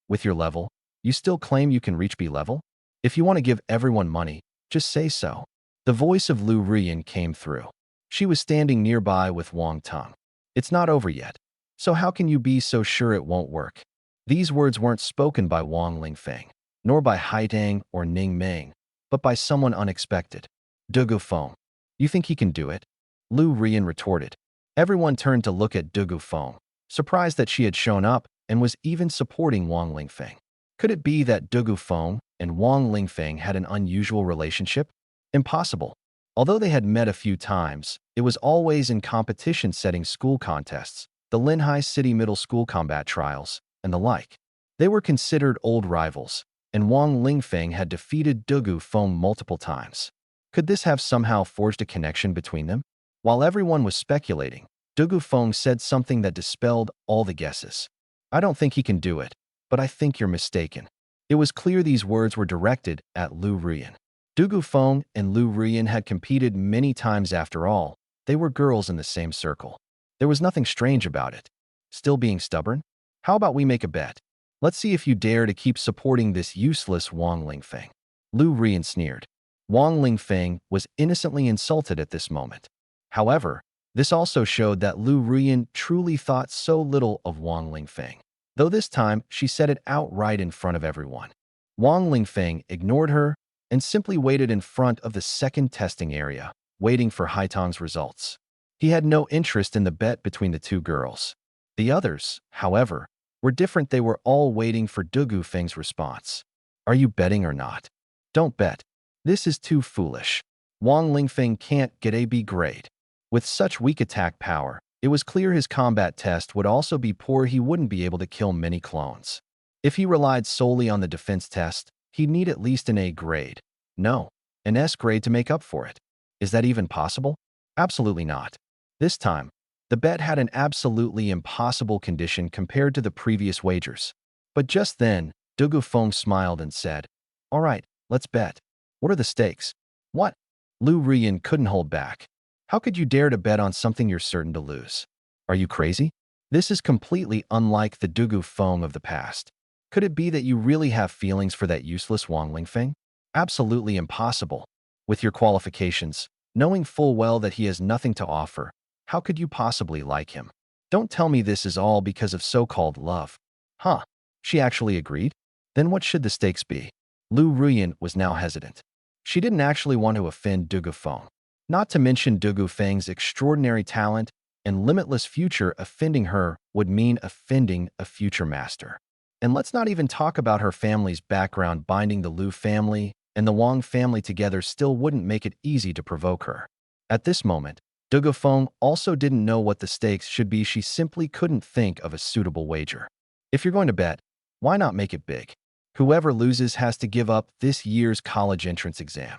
With your level, you still claim you can reach B level? If you want to give everyone money, just say so. The voice of Lu Ruyan came through. She was standing nearby with Wang Tong. It's not over yet. So how can you be so sure it won't work? These words weren't spoken by Wang Lingfeng, nor by Haidang or Ning Ming, but by someone unexpected. Dugu Feng. You think he can do it? Lu Ruyan retorted. Everyone turned to look at Dugu Feng, surprised that she had shown up and was even supporting Wang Lingfeng. Could it be that Dugu Feng and Wang Lingfeng had an unusual relationship? Impossible. Although they had met a few times, it was always in competition-setting school contests, the Linhai City Middle School combat trials, and the like. They were considered old rivals, and Wang Lingfeng had defeated Dugu Feng multiple times. Could this have somehow forged a connection between them? While everyone was speculating, Dugu Feng said something that dispelled all the guesses. I don't think he can do it, but I think you're mistaken. It was clear these words were directed at Lu Ruyan. Dugu Feng and Lu Ruyan had competed many times after all. They were girls in the same circle. There was nothing strange about it. Still being stubborn? How about we make a bet? Let's see if you dare to keep supporting this useless Wang Lingfeng. Lu Rian sneered. Wang Lingfeng was innocently insulted at this moment. However, this also showed that Lu Rian truly thought so little of Wang Lingfeng, though this time she said it outright in front of everyone. Wang Lingfeng ignored her and simply waited in front of the second testing area, waiting for Haitong's results. He had no interest in the bet between the two girls. The others, however, were different. They were all waiting for Dugu Feng's response. Are you betting or not? Don't bet. This is too foolish. Wang Lingfeng can't get a B grade. With such weak attack power, it was clear his combat test would also be poor. He wouldn't be able to kill many clones. If he relied solely on the defense test, he'd need at least an A grade. No, an S grade to make up for it. Is that even possible? Absolutely not. This time, the bet had an absolutely impossible condition compared to the previous wagers. But just then, Dugu Feng smiled and said, "All right, let's bet. What are the stakes?" "What?" Lu Rian couldn't hold back. "How could you dare to bet on something you're certain to lose? Are you crazy? This is completely unlike the Dugu Feng of the past. Could it be that you really have feelings for that useless Wang Lingfeng? Absolutely impossible. With your qualifications, knowing full well that he has nothing to offer, how could you possibly like him? Don't tell me this is all because of so-called love." "Huh? She actually agreed? Then what should the stakes be?" Lu Ruyan was now hesitant. She didn't actually want to offend Dugu Feng. Not to mention Dugu Feng's extraordinary talent and limitless future. Offending her would mean offending a future master. And let's not even talk about her family's background. Binding the Lu family and the Wang family together still wouldn't make it easy to provoke her. At this moment, Dugu Feng also didn't know what the stakes should be. She simply couldn't think of a suitable wager. If you're going to bet, why not make it big? Whoever loses has to give up this year's college entrance exam.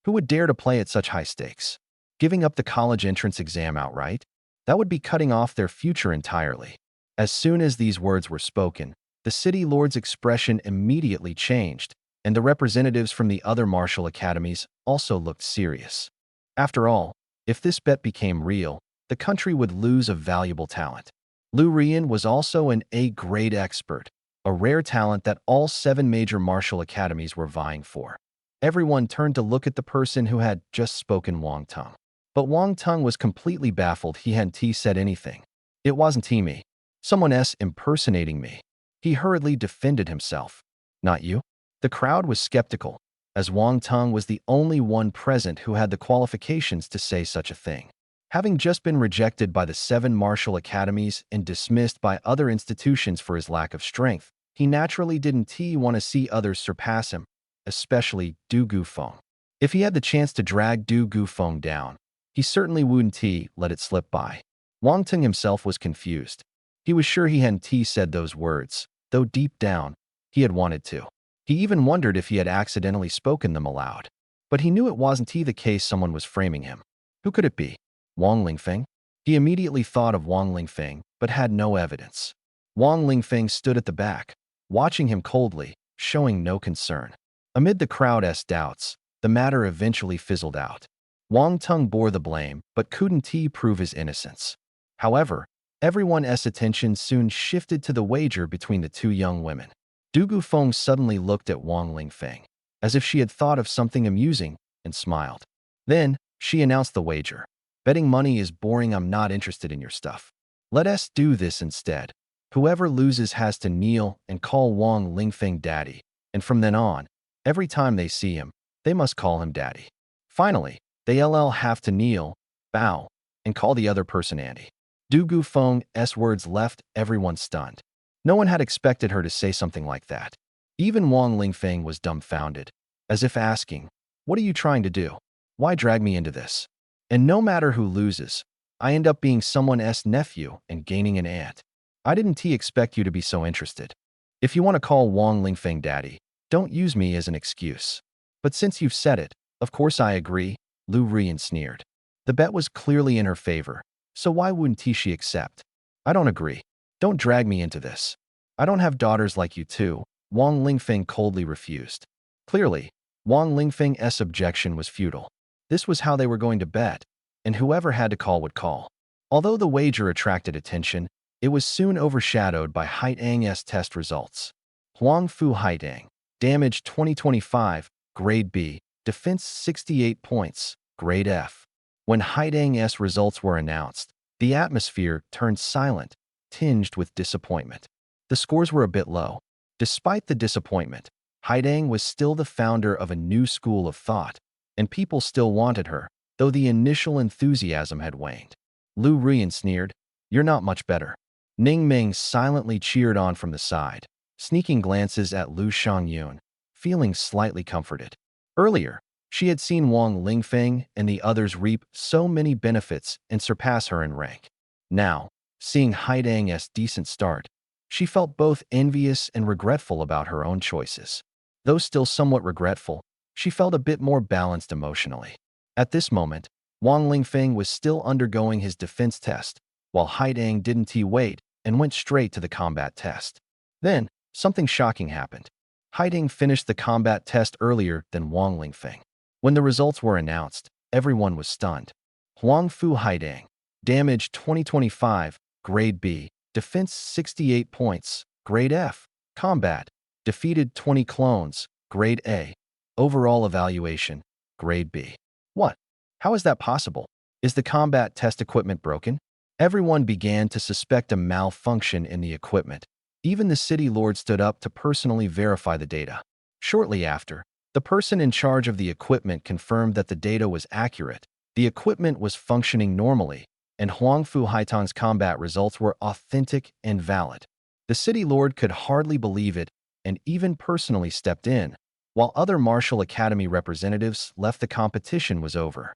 Who would dare to play at such high stakes? Giving up the college entrance exam outright? That would be cutting off their future entirely. As soon as these words were spoken, the city lord's expression immediately changed, and the representatives from the other martial academies also looked serious. After all, if this bet became real, the country would lose a valuable talent. Lu Rian was also an A-grade expert, a rare talent that all 7 major martial academies were vying for. Everyone turned to look at the person who had just spoken, Wang Teng. But Wang Teng was completely baffled. He hadn't said anything. "It wasn't me. Someone else impersonating me." He hurriedly defended himself. "Not you?" The crowd was skeptical, as Wang Teng was the only one present who had the qualifications to say such a thing. Having just been rejected by the 7 martial academies and dismissed by other institutions for his lack of strength, he naturally didn't want to see others surpass him, especially Dugu Feng. If he had the chance to drag Dugu Feng down, he certainly wouldn't let it slip by. Wang Teng himself was confused. He was sure he hadn't said those words, though deep down, he had wanted to. He even wondered if he had accidentally spoken them aloud. But he knew it wasn't the case. Someone was framing him. Who could it be? Wang Lingfeng? He immediately thought of Wang Lingfeng, but had no evidence. Wang Lingfeng stood at the back, watching him coldly, showing no concern. Amid the crowd's doubts, the matter eventually fizzled out. Wang Teng bore the blame, but couldn't prove his innocence. However, everyone's attention soon shifted to the wager between the 2 young women. Dugu Feng suddenly looked at Wang Lingfeng, as if she had thought of something amusing, and smiled. Then, she announced the wager. "Betting money is boring. I'm not interested in your stuff. Let us do this instead. Whoever loses has to kneel and call Wang Lingfeng daddy, and from then on, every time they see him, they must call him daddy. Finally, they'll have to kneel, bow, and call the other person auntie." Dugu Feng's words left everyone stunned. No one had expected her to say something like that. Even Wang Lingfeng was dumbfounded, as if asking, "What are you trying to do? Why drag me into this? And no matter who loses, I end up being someone's nephew and gaining an aunt. I didn't expect you to be so interested. If you want to call Wang Lingfeng daddy, don't use me as an excuse. But since you've said it, of course I agree," Lu Rian sneered. The bet was clearly in her favor, so why wouldn't she accept? "I don't agree. Don't drag me into this. I don't have daughters like you two," Wang Lingfeng coldly refused. Clearly, Wang Lingfeng's objection was futile. This was how they were going to bet. and whoever had to call would call. Although the wager attracted attention, it was soon overshadowed by Haitang's test results. Huang Fu Haitang, damage 2025, grade B, defense 68 points, grade F. When Haitang's results were announced, the atmosphere turned silent, tinged with disappointment. The scores were a bit low. Despite the disappointment, Haitang was still the founder of a new school of thought, and people still wanted her, though the initial enthusiasm had waned. Lu Ruyan sneered, "You're not much better." Ning Ming silently cheered on from the side, sneaking glances at Lu Shangyun, feeling slightly comforted. Earlier, she had seen Wang Lingfeng and the others reap so many benefits and surpass her in rank. Now, seeing Haitang's decent start, she felt both envious and regretful about her own choices. Though still somewhat regretful, she felt a bit more balanced emotionally. At this moment, Wang Lingfeng was still undergoing his defense test, while Haitang didn't wait and went straight to the combat test. Then, something shocking happened. Haitang finished the combat test earlier than Wang Lingfeng. When the results were announced, everyone was stunned. Huang Fu Haitang, damage 2025, grade B, defense 68 points, grade F, combat, defeated 20 clones, grade A, overall evaluation, grade B. What? How is that possible? Is the combat test equipment broken? Everyone began to suspect a malfunction in the equipment. Even the city lord stood up to personally verify the data. Shortly after, the person in charge of the equipment confirmed that the data was accurate. The equipment was functioning normally, and Huang Fu Haitang's combat results were authentic and valid. The city lord could hardly believe it and even personally stepped in, while other Martial Academy representatives left the competition was over.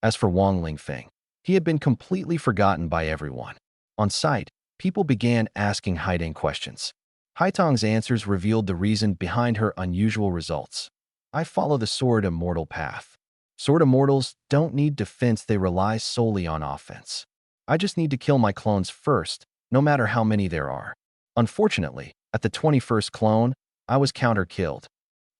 As for Wang Lingfeng, he had been completely forgotten by everyone. On site, people began asking Haitang questions. Haitang's answers revealed the reason behind her unusual results. "I follow the Sword Immortal path. Sword Immortals don't need defense, they rely solely on offense. I just need to kill my clones first, no matter how many there are. Unfortunately, at the 21st clone, I was counter-killed."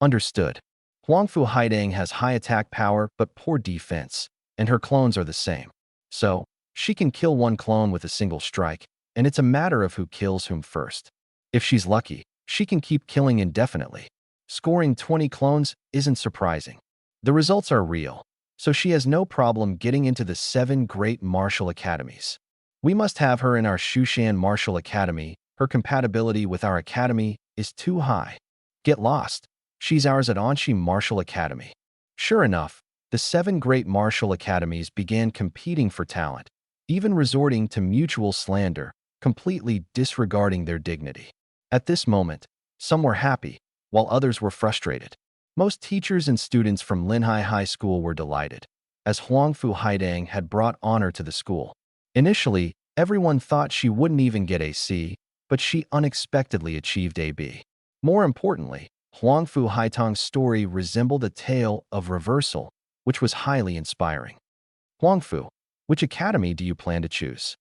Understood. Huang Fu Haitang has high attack power but poor defense, and her clones are the same. So, she can kill one clone with a single strike, and it's a matter of who kills whom first. If she's lucky, she can keep killing indefinitely. Scoring 20 clones isn't surprising. The results are real, so she has no problem getting into the 7 great martial academies. We must have her in our Shushan Martial Academy. Her compatibility with our academy is too high. Get lost. She's ours at Anshi Martial Academy. Sure enough, the 7 great martial academies began competing for talent, even resorting to mutual slander, completely disregarding their dignity. At this moment, some were happy, while others were frustrated. Most teachers and students from Linhai High School were delighted, as Huang Fu Haitang had brought honor to the school. Initially, everyone thought she wouldn't even get a C, but she unexpectedly achieved a B. More importantly, Huang Fu Haitang's story resembled a tale of reversal, which was highly inspiring. Huang Fu, which academy do you plan to choose?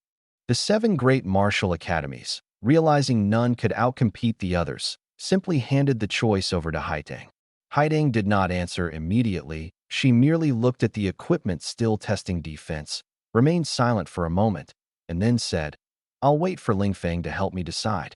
The 7 great martial academies, realizing none could outcompete the others, simply handed the choice over to Haitang. Haitang did not answer immediately. She merely looked at the equipment still testing defense, remained silent for a moment, and then said, "I'll wait for Lingfeng to help me decide."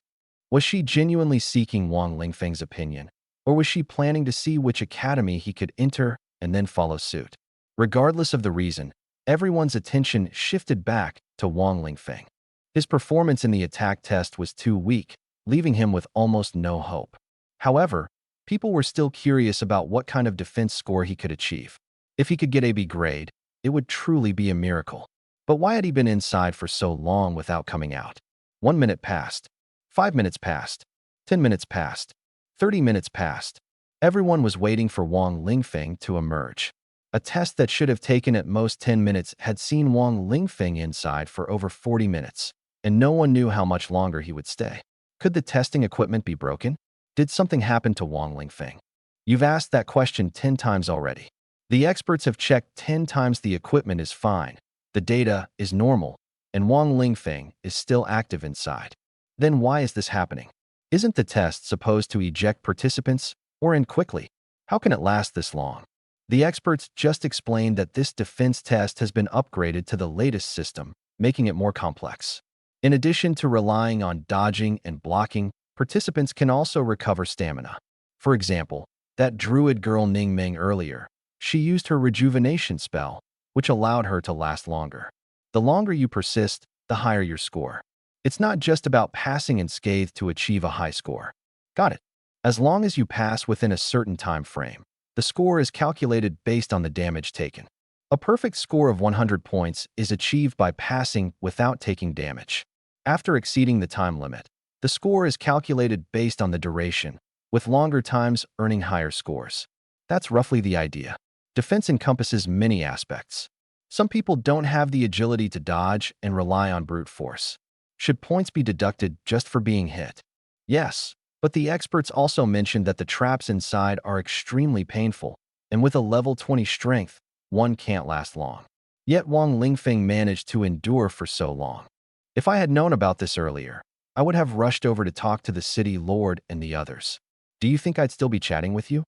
Was she genuinely seeking Wang Lingfeng's opinion, or was she planning to see which academy he could enter and then follow suit? Regardless of the reason, everyone's attention shifted back to Wang Lingfeng. His performance in the attack test was too weak, leaving him with almost no hope. However, people were still curious about what kind of defense score he could achieve. If he could get a B grade, it would truly be a miracle. But why had he been inside for so long without coming out? 1 minute passed. 5 minutes passed. 10 minutes passed. 30 minutes passed. Everyone was waiting for Wang Lingfeng to emerge. A test that should have taken at most 10 minutes had seen Wang Lingfeng inside for over 40 minutes, and no one knew how much longer he would stay. Could the testing equipment be broken? Did something happen to Wang Lingfeng? You've asked that question 10 times already. The experts have checked 10 times. The equipment is fine, the data is normal, and Wang Lingfeng is still active inside. Then why is this happening? Isn't the test supposed to eject participants or end quickly? How can it last this long? The experts just explained that this defense test has been upgraded to the latest system, making it more complex. In addition to relying on dodging and blocking, participants can also recover stamina. For example, that druid girl Ning Ming earlier, she used her rejuvenation spell, which allowed her to last longer. The longer you persist, the higher your score. It's not just about passing unscathed to achieve a high score. Got it. As long as you pass within a certain time frame, the score is calculated based on the damage taken. A perfect score of 100 points is achieved by passing without taking damage. After exceeding the time limit, the score is calculated based on the duration, with longer times earning higher scores. That's roughly the idea. Defense encompasses many aspects. Some people don't have the agility to dodge and rely on brute force. Should points be deducted just for being hit? Yes, but the experts also mentioned that the traps inside are extremely painful, and with a level 20 strength, one can't last long. Yet Wang Lingfeng managed to endure for so long. If I had known about this earlier, I would have rushed over to talk to the city lord and the others. Do you think I'd still be chatting with you?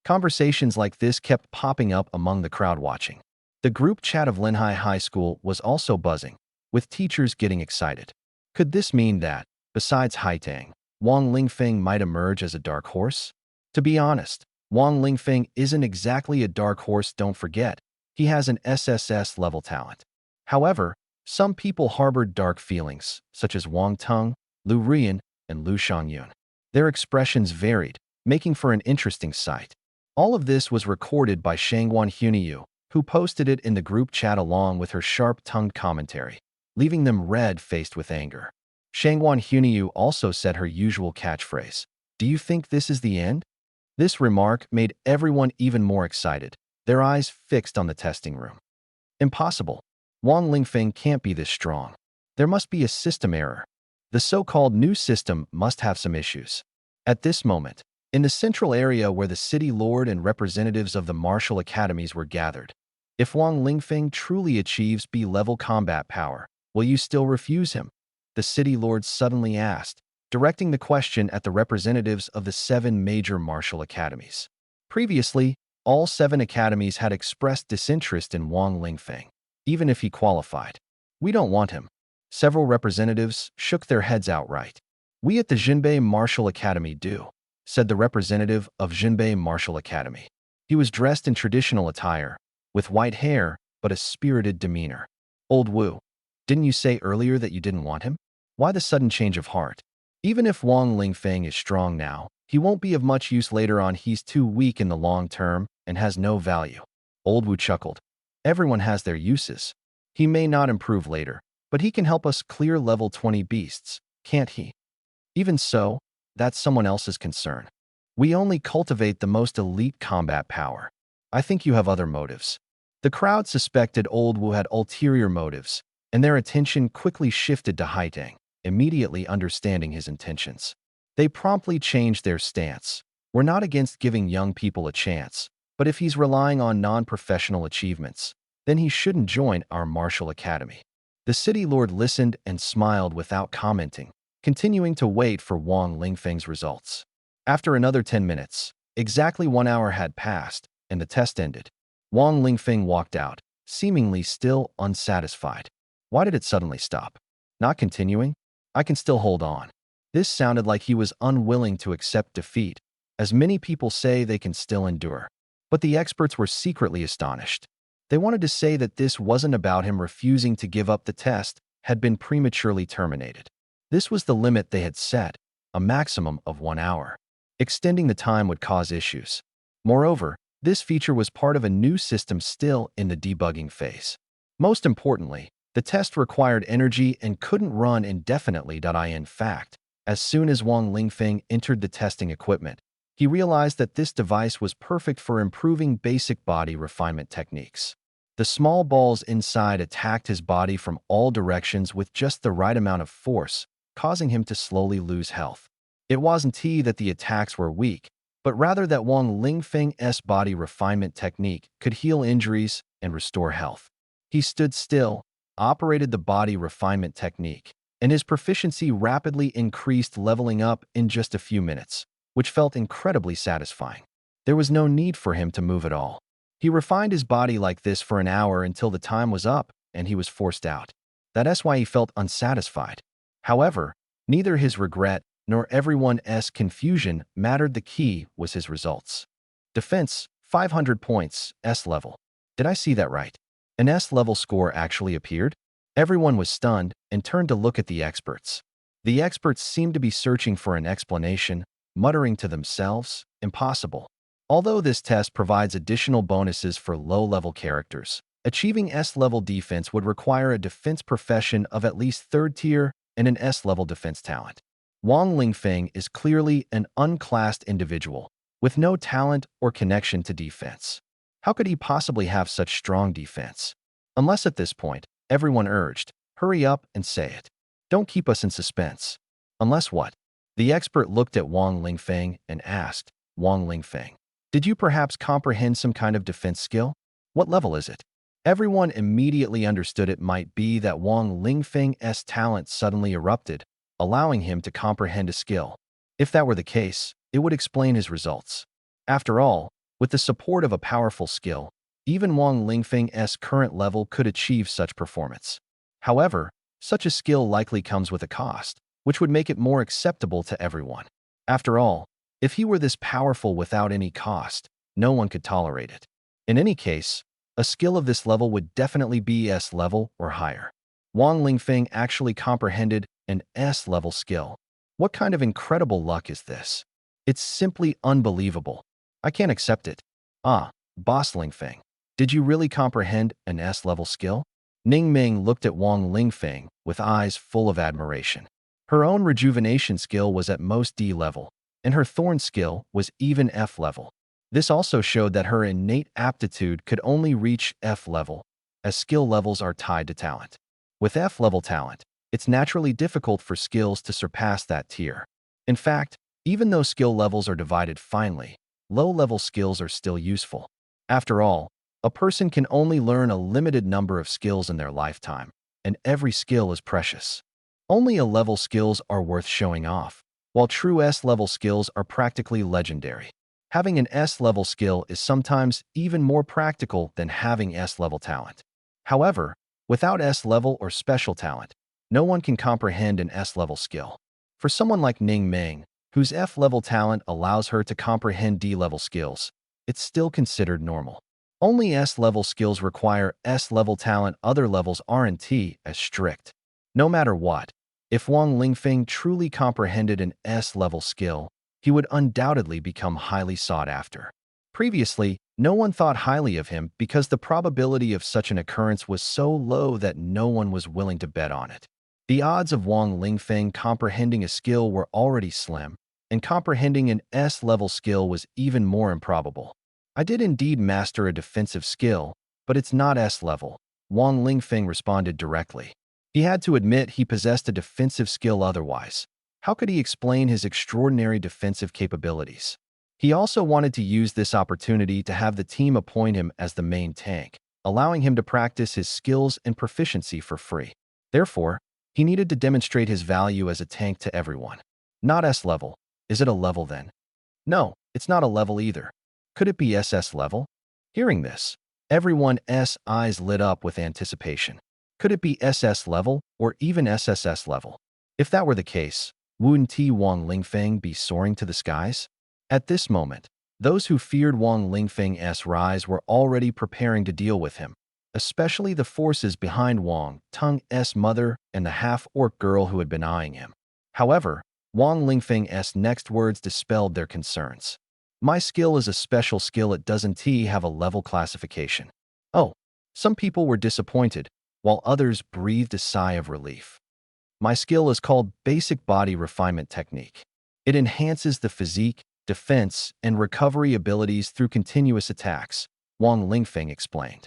Conversations like this kept popping up among the crowd watching. The group chat of Linhai High School was also buzzing, with teachers getting excited. Could this mean that, besides Haitang, Wang Lingfeng might emerge as a dark horse? To be honest, Wang Lingfeng isn't exactly a dark horse, don't forget. He has an SSS level talent. However, some people harbored dark feelings, such as Wang Teng, Lu Rian, and Lu Shangyun. Their expressions varied, making for an interesting sight. All of this was recorded by Shangguan Huniyu, who posted it in the group chat along with her sharp-tongued commentary, leaving them red-faced with anger. Shangguan Huniyu also said her usual catchphrase, "Do you think this is the end?" This remark made everyone even more excited, their eyes fixed on the testing room. Impossible. Wang Lingfeng can't be this strong. There must be a system error. The so-called new system must have some issues. At this moment, in the central area where the city lord and representatives of the martial academies were gathered, if Wang Lingfeng truly achieves B-level combat power, will you still refuse him? The city lord suddenly asked, directing the question at the representatives of the 7 major martial academies. Previously, all 7 academies had expressed disinterest in Wang Lingfeng, even if he qualified. "We don't want him." Several representatives shook their heads outright. "We at the Jinbei Martial Academy do," said the representative of Jinbei Martial Academy. He was dressed in traditional attire, with white hair but a spirited demeanor. "Old Wu, didn't you say earlier that you didn't want him? Why the sudden change of heart? Even if Wang Lingfeng is strong now, he won't be of much use later on. He's too weak in the long term and has no value." Old Wu chuckled. "Everyone has their uses. He may not improve later, but he can help us clear level 20 beasts, can't he? Even so, that's someone else's concern. We only cultivate the most elite combat power. I think you have other motives." The crowd suspected Old Wu had ulterior motives, and their attention quickly shifted to Haitang, immediately understanding his intentions. They promptly changed their stance. "We're not against giving young people a chance, but if he's relying on non-professional achievements, then he shouldn't join our martial academy." The city lord listened and smiled without commenting, continuing to wait for Wang Lingfeng's results. After another 10 minutes, exactly 1 hour had passed, and the test ended. Wang Lingfeng walked out, seemingly still unsatisfied. Why did it suddenly stop? Not continuing? I can still hold on. This sounded like he was unwilling to accept defeat, as many people say they can still endure. But the experts were secretly astonished. They wanted to say that this wasn't about him refusing to give up. The test had been prematurely terminated. This was the limit they had set, a maximum of 1 hour. Extending the time would cause issues. Moreover, this feature was part of a new system still in the debugging phase. Most importantly, the test required energy and couldn't run indefinitely. In fact, as soon as Wang Lingfeng entered the testing equipment, he realized that this device was perfect for improving basic body refinement techniques. The small balls inside attacked his body from all directions with just the right amount of force, causing him to slowly lose health. It wasn't that the attacks were weak, but rather that Wang Lingfeng's body refinement technique could heal injuries and restore health. He stood still, operated the body refinement technique, and his proficiency rapidly increased, leveling up in just a few minutes, which felt incredibly satisfying. There was no need for him to move at all. He refined his body like this for an hour until the time was up and he was forced out. That's why he felt unsatisfied. However, neither his regret nor everyone's confusion mattered. The key was his results. Defense, 500 points, S level. Did I see that right? An S level score actually appeared? Everyone was stunned and turned to look at the experts. The experts seemed to be searching for an explanation, muttering to themselves, impossible. Although this test provides additional bonuses for low-level characters, achieving S-level defense would require a defense profession of at least third tier and an S-level defense talent. Wang Lingfeng is clearly an unclassed individual, with no talent or connection to defense. How could he possibly have such strong defense? Unless at this point, everyone urged, hurry up and say it. Don't keep us in suspense. Unless what? The expert looked at Wang Lingfeng and asked, Wang Lingfeng, did you perhaps comprehend some kind of defense skill? What level is it? Everyone immediately understood it might be that Wang Lingfeng's talent suddenly erupted, allowing him to comprehend a skill. If that were the case, it would explain his results. After all, with the support of a powerful skill, even Wang Lingfeng's current level could achieve such performance. However, such a skill likely comes with a cost, which would make it more acceptable to everyone. After all, if he were this powerful without any cost, no one could tolerate it. In any case, a skill of this level would definitely be S level or higher. Wang Lingfeng actually comprehended an S level skill. What kind of incredible luck is this? It's simply unbelievable. I can't accept it. Ah, Boss Lingfeng, did you really comprehend an S level skill? Ning Ming looked at Wang Lingfeng with eyes full of admiration. Her own rejuvenation skill was at most D level, and her thorn skill was even F level. This also showed that her innate aptitude could only reach F level, as skill levels are tied to talent. With F level talent, it's naturally difficult for skills to surpass that tier. In fact, even though skill levels are divided finely, low-level skills are still useful. After all, a person can only learn a limited number of skills in their lifetime, and every skill is precious. Only A-level skills are worth showing off, while true S-level skills are practically legendary. Having an S-level skill is sometimes even more practical than having S-level talent. However, without S-level or special talent, no one can comprehend an S-level skill. For someone like Ning Ming, whose F-level talent allows her to comprehend D-level skills, it's still considered normal. Only S-level skills require S-level talent. Other levels aren't as strict. No matter what, if Wang Lingfeng truly comprehended an S-level skill, he would undoubtedly become highly sought after. Previously, no one thought highly of him because the probability of such an occurrence was so low that no one was willing to bet on it. The odds of Wang Lingfeng comprehending a skill were already slim, and comprehending an S-level skill was even more improbable. I did indeed master a defensive skill, but it's not S-level, Wang Lingfeng responded directly. He had to admit he possessed a defensive skill otherwise. How could he explain his extraordinary defensive capabilities? He also wanted to use this opportunity to have the team appoint him as the main tank, allowing him to practice his skills and proficiency for free. Therefore, he needed to demonstrate his value as a tank to everyone. Not S-level. Is it a level then? No, it's not a level either. Could it be SS level? Hearing this, everyone's eyes lit up with anticipation. Could it be SS level or even SSS level? If that were the case, wouldn't Wang Lingfeng be soaring to the skies? At this moment, those who feared Wang Lingfeng's rise were already preparing to deal with him, especially the forces behind Wang Teng's mother and the half-orc girl who had been eyeing him. However, Wang Lingfeng's next words dispelled their concerns. My skill is a special skill. It doesn't have a level classification. Oh, some people were disappointed, while others breathed a sigh of relief. My skill is called Basic Body Refinement Technique. It enhances the physique, defense, and recovery abilities through continuous attacks, Wang Lingfeng explained.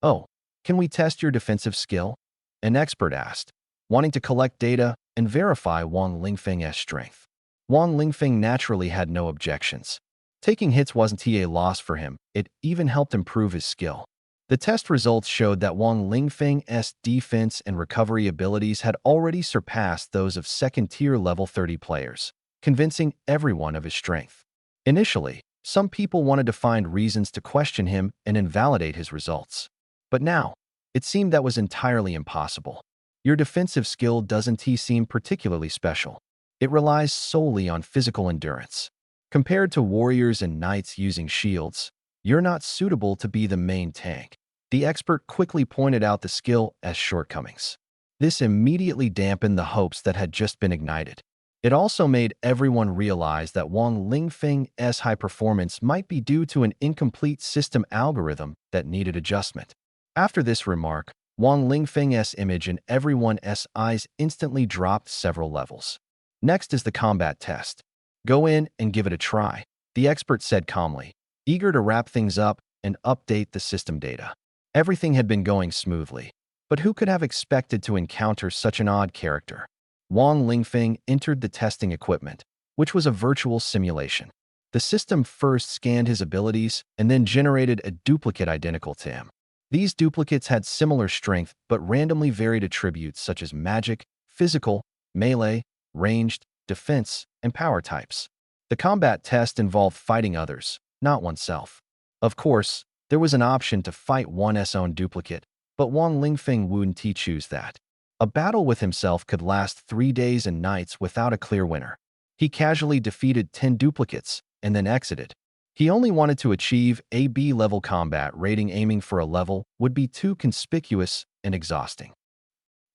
Oh, can we test your defensive skill? An expert asked, wanting to collect data and verify Wang Lingfeng's strength. Wang Lingfeng naturally had no objections. Taking hits wasn't a loss for him, it even helped improve his skill. The test results showed that Wang Lingfeng's defense and recovery abilities had already surpassed those of second-tier level 30 players, convincing everyone of his strength. Initially, Some people wanted to find reasons to question him and invalidate his results. But now, it seemed that was entirely impossible. Your defensive skill doesn't seem particularly special. It relies solely on physical endurance. Compared to warriors and knights using shields, you're not suitable to be the main tank. The expert quickly pointed out the skill as shortcomings. This immediately dampened the hopes that had just been ignited. It also made everyone realize that Wang Lingfeng's high performance might be due to an incomplete system algorithm that needed adjustment. After this remark, Wang Lingfeng's image in everyone's eyes instantly dropped several levels. Next is the combat test. Go in and give it a try, the expert said calmly, eager to wrap things up and update the system data. Everything had been going smoothly, but who could have expected to encounter such an odd character? Wang Lingfeng entered the testing equipment, which was a virtual simulation. The system first scanned his abilities and then generated a duplicate identical to him. These duplicates had similar strength but randomly varied attributes such as magic, physical, melee, ranged, defense, and power types. The combat test involved fighting others, not oneself. Of course, there was an option to fight one's own duplicate, but Wang Lingfeng wouldn't choose that. A battle with himself could last 3 days and nights without a clear winner. He casually defeated 10 duplicates and then exited. He only wanted to achieve a B-level combat rating. Aiming for a level would be too conspicuous and exhausting.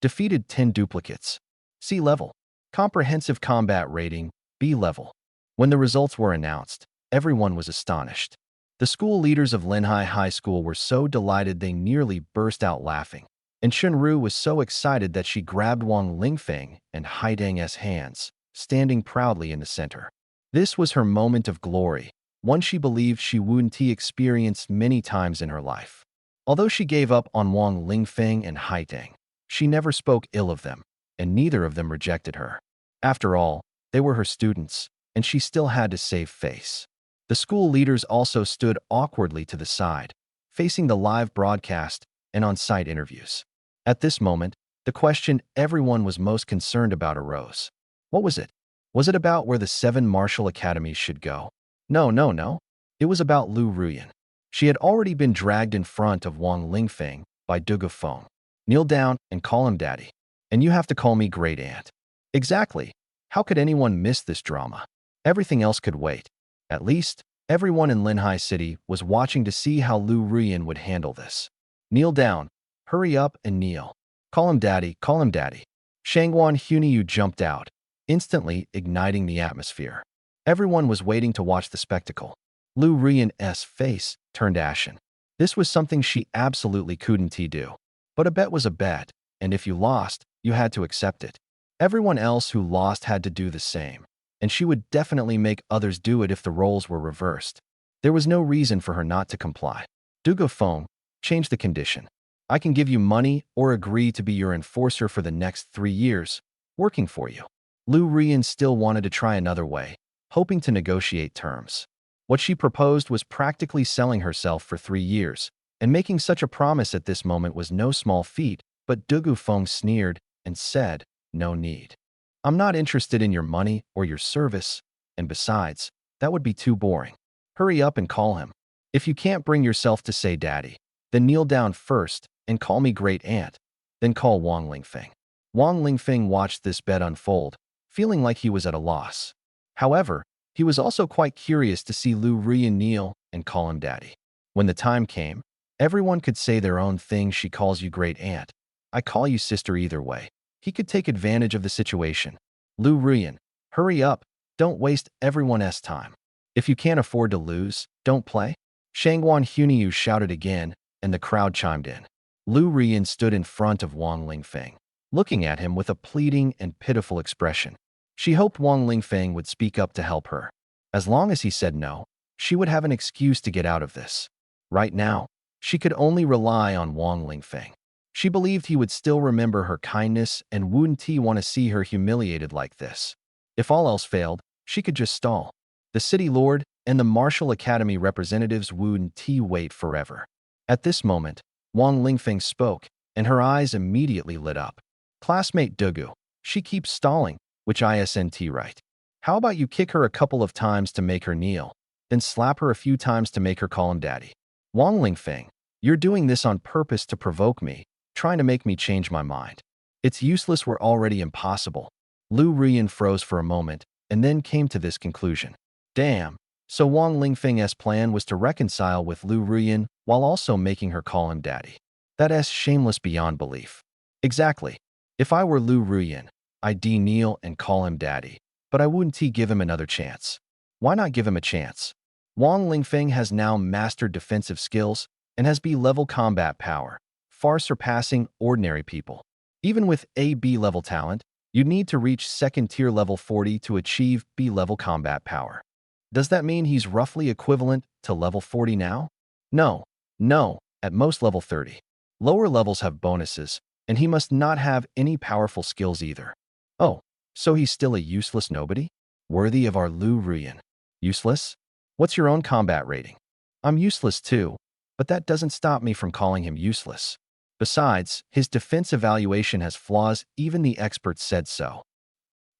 Defeated 10 duplicates. C level. Comprehensive combat rating, B level. When the results were announced, everyone was astonished. The school leaders of Linhai High School were so delighted they nearly burst out laughing. And Shunru was so excited that she grabbed Wang Lingfeng and Haidang's hands, standing proudly in the center. This was her moment of glory, one she believed she wouldn't experience many times in her life. Although she gave up on Wang Lingfeng and Haidang, she never spoke ill of them, and neither of them rejected her. After all, they were her students, and she still had to save face. The school leaders also stood awkwardly to the side, facing the live broadcast and on-site interviews. At this moment, the question everyone was most concerned about arose. What was it? Was it about where the 7 martial academies should go? No. It was about Lu Ruyan. She had already been dragged in front of Wang Lingfeng by Dugu Feng. Kneel down and call him daddy. And you have to call me great aunt. Exactly. How could anyone miss this drama? Everything else could wait. At least, everyone in Linhai City was watching to see how Lu Ruyan would handle this. Kneel down. Hurry up and kneel. Call him daddy, call him daddy. Shangguan Hunyu jumped out, instantly igniting the atmosphere. Everyone was waiting to watch the spectacle. Lu Ruyan's face turned ashen. This was something she absolutely couldn't do. But a bet was a bet, and if you lost, you had to accept it. Everyone else who lost had to do the same, and she would definitely make others do it if the roles were reversed. There was no reason for her not to comply. Dugu Feng, change the condition. I can give you money or agree to be your enforcer for the next 3 years, working for you. Lu Ruyan still wanted to try another way, hoping to negotiate terms. What she proposed was practically selling herself for 3 years, and making such a promise at this moment was no small feat, but Dugu Feng sneered and said, no need. I'm not interested in your money or your service, and besides, that would be too boring. Hurry up and call him. If you can't bring yourself to say daddy, then kneel down first and call me great aunt, then call Wang Lingfeng. Wang Lingfeng watched this bet unfold, feeling like he was at a loss. However, he was also quite curious to see Lu Ruyan kneel and call him daddy. When the time came, everyone could say their own thing. She calls you great aunt. I call you sister. Either way, he could take advantage of the situation. Lu Ruyan, hurry up, don't waste everyone's time. If you can't afford to lose, don't play. Shangguan Hunyu shouted again, and the crowd chimed in. Lu Ruyan stood in front of Wang Lingfeng, looking at him with a pleading and pitiful expression. She hoped Wang Lingfeng would speak up to help her. As long as he said no, she would have an excuse to get out of this. Right now, she could only rely on Wang Lingfeng. She believed he would still remember her kindness and wouldn't want to see her humiliated like this. If all else failed, she could just stall. The city lord and the martial academy representatives wouldn't wait forever. At this moment, Wang Lingfeng spoke, and her eyes immediately lit up. Classmate Dugu, she keeps stalling, which isn't right. How about you kick her a couple of times to make her kneel? then slap her a few times to make her call him daddy. Wang Lingfeng, you're doing this on purpose to provoke me, trying to make me change my mind. It's useless, we're already impossible. Lu Ruyan froze for a moment and then came to this conclusion. Damn, so Wang Lingfeng's plan was to reconcile with Lu Ruyan while also making her call him daddy. That's shameless beyond belief. Exactly. If I were Lu Ruyan, I'd kneel and call him daddy, but I wouldn't give him another chance. Why not give him a chance? Wang Lingfeng has now mastered defensive skills and has B-level combat power, far surpassing ordinary people. Even with a B-level talent, you'd need to reach second-tier level 40 to achieve B-level combat power. Does that mean he's roughly equivalent to level 40 now? No, at most level 30. Lower levels have bonuses, and he must not have any powerful skills either. Oh, so he's still a useless nobody? Worthy of our Lu Ruyan. Useless? What's your own combat rating? I'm useless too, but that doesn't stop me from calling him useless. Besides, his defense evaluation has flaws, even the experts said so.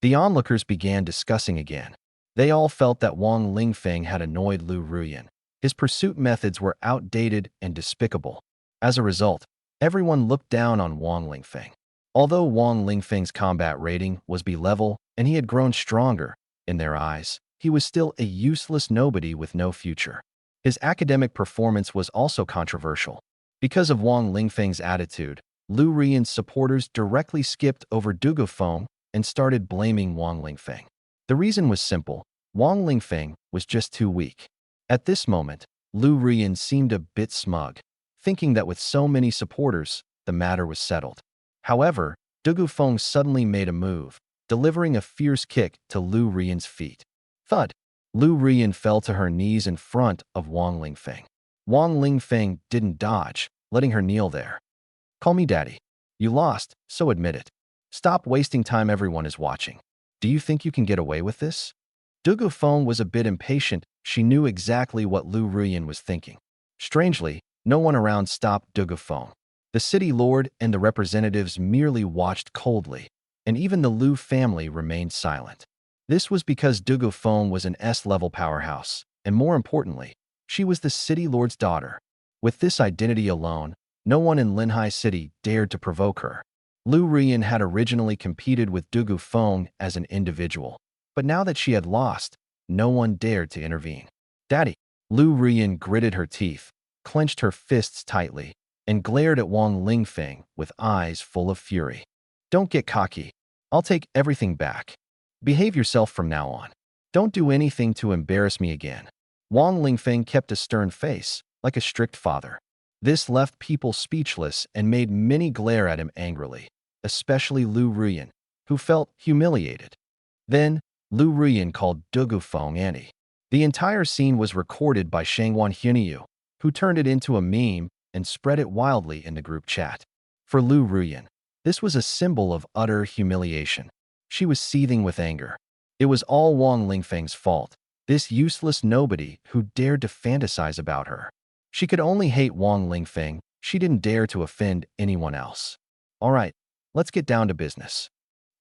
The onlookers began discussing again. They all felt that Wang Lingfeng had annoyed Lu Ruyan. His pursuit methods were outdated and despicable. As a result, everyone looked down on Wang Lingfeng. Although Wang Lingfeng's combat rating was B-level and he had grown stronger, in their eyes, he was still a useless nobody with no future. His academic performance was also controversial. Because of Wang Lingfeng's attitude, Lu Ruyan's supporters directly skipped over Dugu Feng and started blaming Wang Lingfeng. The reason was simple. Wang Lingfeng was just too weak. At this moment, Lu Ruyan seemed a bit smug, thinking that with so many supporters, the matter was settled. However, Dugu Feng suddenly made a move, delivering a fierce kick to Lu Ruyan's feet. Thud! Lu Ruyan fell to her knees in front of Wang Lingfeng. Wang Lingfeng didn't dodge, letting her kneel there. Call me daddy. You lost, so admit it. Stop wasting time, everyone is watching. Do you think you can get away with this? Dugu Feng was a bit impatient. She knew exactly what Lu Ruyan was thinking. Strangely, no one around stopped Dugu Feng. The city lord and the representatives merely watched coldly, and even the Lu family remained silent. This was because Dugu Feng was an S-level powerhouse, and more importantly, she was the city lord's daughter. With this identity alone, no one in Linhai City dared to provoke her. Lu Ruyan had originally competed with Dugu Feng as an individual, but now that she had lost, no one dared to intervene. Daddy! Lu Ruyan gritted her teeth, clenched her fists tightly, and glared at Wang Lingfeng with eyes full of fury. Don't get cocky. I'll take everything back. Behave yourself from now on. Don't do anything to embarrass me again. Wang Lingfeng kept a stern face, like a strict father. This left people speechless and made many glare at him angrily, especially Lu Ruyan, who felt humiliated. Then, Lu Ruyan called Dugu Feng Annie. The entire scene was recorded by Shangwan Hunyu, who turned it into a meme and spread it wildly in the group chat. For Lu Ruyan, this was a symbol of utter humiliation. She was seething with anger. It was all Wang Lingfeng's fault, this useless nobody who dared to fantasize about her. She could only hate Wang Lingfeng. She didn't dare to offend anyone else. All right, let's get down to business.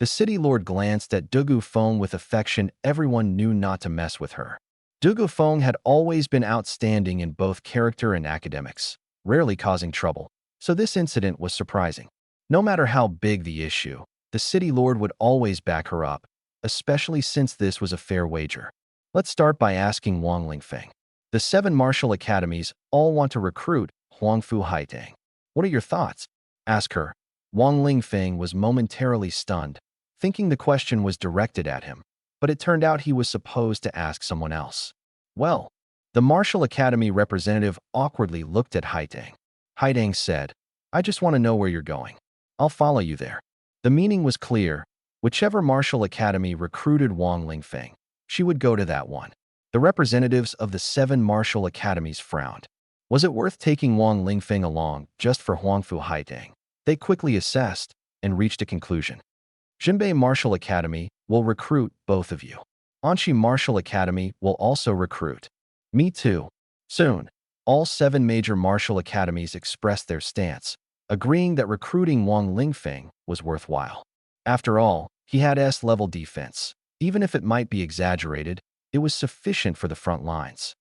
The city lord glanced at Dugu Feng with affection. Everyone knew not to mess with her. Dugu Feng had always been outstanding in both character and academics, rarely causing trouble, so this incident was surprising. No matter how big the issue, the city lord would always back her up, especially since this was a fair wager. Let's start by asking Wang Lingfeng. The 7 martial academies all want to recruit Huangfu Haitang. What are your thoughts? Ask her. Wang Lingfeng was momentarily stunned, thinking the question was directed at him, but it turned out he was supposed to ask someone else. Well, the martial academy representative awkwardly looked at Haitang. Haitang said, I just want to know where you're going. I'll follow you there. The meaning was clear. Whichever martial academy recruited Wang Lingfeng, she would go to that one. The representatives of the 7 martial academies frowned. Was it worth taking Wang Lingfeng along just for Huangfu Haitang? They quickly assessed and reached a conclusion. Jinbei Martial Academy will recruit both of you. Anshi Martial Academy will also recruit. Me too. Soon, all 7 major martial academies expressed their stance, agreeing that recruiting Wang Lingfeng was worthwhile. After all, he had S-level defense. Even if it might be exaggerated, it was sufficient for the front lines.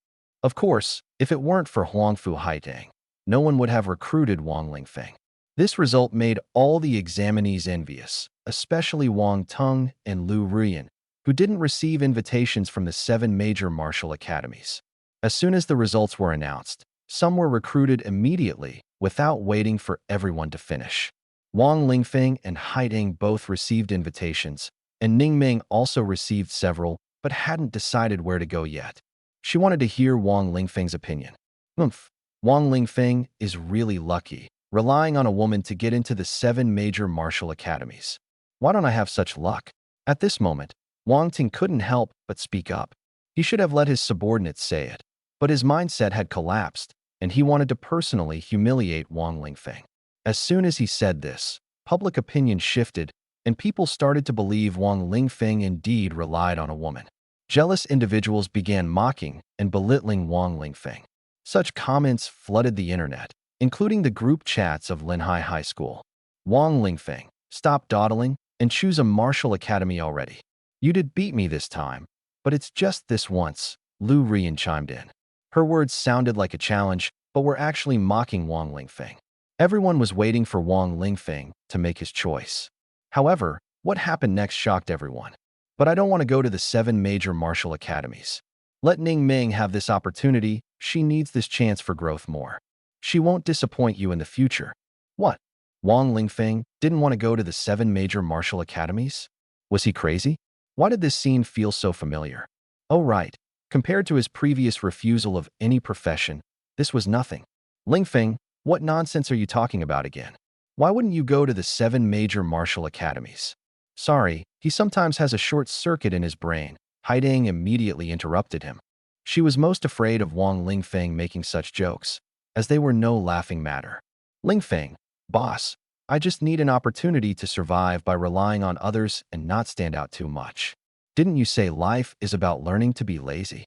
Of course, if it weren't for Huangfu Haitang, no one would have recruited Wang Lingfeng. This result made all the examinees envious, especially Wang Tung and Lu Ruyan, who didn't receive invitations from the 7 major martial academies. As soon as the results were announced, some were recruited immediately without waiting for everyone to finish. Wang Lingfeng and Haitang both received invitations, and Ning Ming also received several but hadn't decided where to go yet. She wanted to hear Wang Lingfeng's opinion. Wang Lingfeng is really lucky, relying on a woman to get into the 7 major martial academies. Why don't I have such luck? At this moment, Wang Ting couldn't help but speak up. He should have let his subordinates say it, but his mindset had collapsed, and he wanted to personally humiliate Wang Lingfeng. As soon as he said this, public opinion shifted, and people started to believe Wang Lingfeng indeed relied on a woman. Jealous individuals began mocking and belittling Wang Lingfeng. Such comments flooded the internet, including the group chats of Linhai High School. Wang Lingfeng, stop dawdling and choose a martial academy already. You did beat me this time, but it's just this once, Lu Rian chimed in. Her words sounded like a challenge, but were actually mocking Wang Lingfeng. Everyone was waiting for Wang Lingfeng to make his choice. However, what happened next shocked everyone. But I don't want to go to the 7 major martial academies. Let Ning Ming have this opportunity. She needs this chance for growth more. She won't disappoint you in the future. What? Wang Lingfeng didn't want to go to the 7 major martial academies? Was he crazy? Why did this scene feel so familiar? Oh right, compared to his previous refusal of any profession, this was nothing. Lingfeng, what nonsense are you talking about again? Why wouldn't you go to the 7 major martial academies? Sorry, he sometimes has a short circuit in his brain. Haidang immediately interrupted him. She was most afraid of Wang Lingfeng making such jokes, as they were no laughing matter. Lingfeng, boss, I just need an opportunity to survive by relying on others and not stand out too much. Didn't you say life is about learning to be lazy?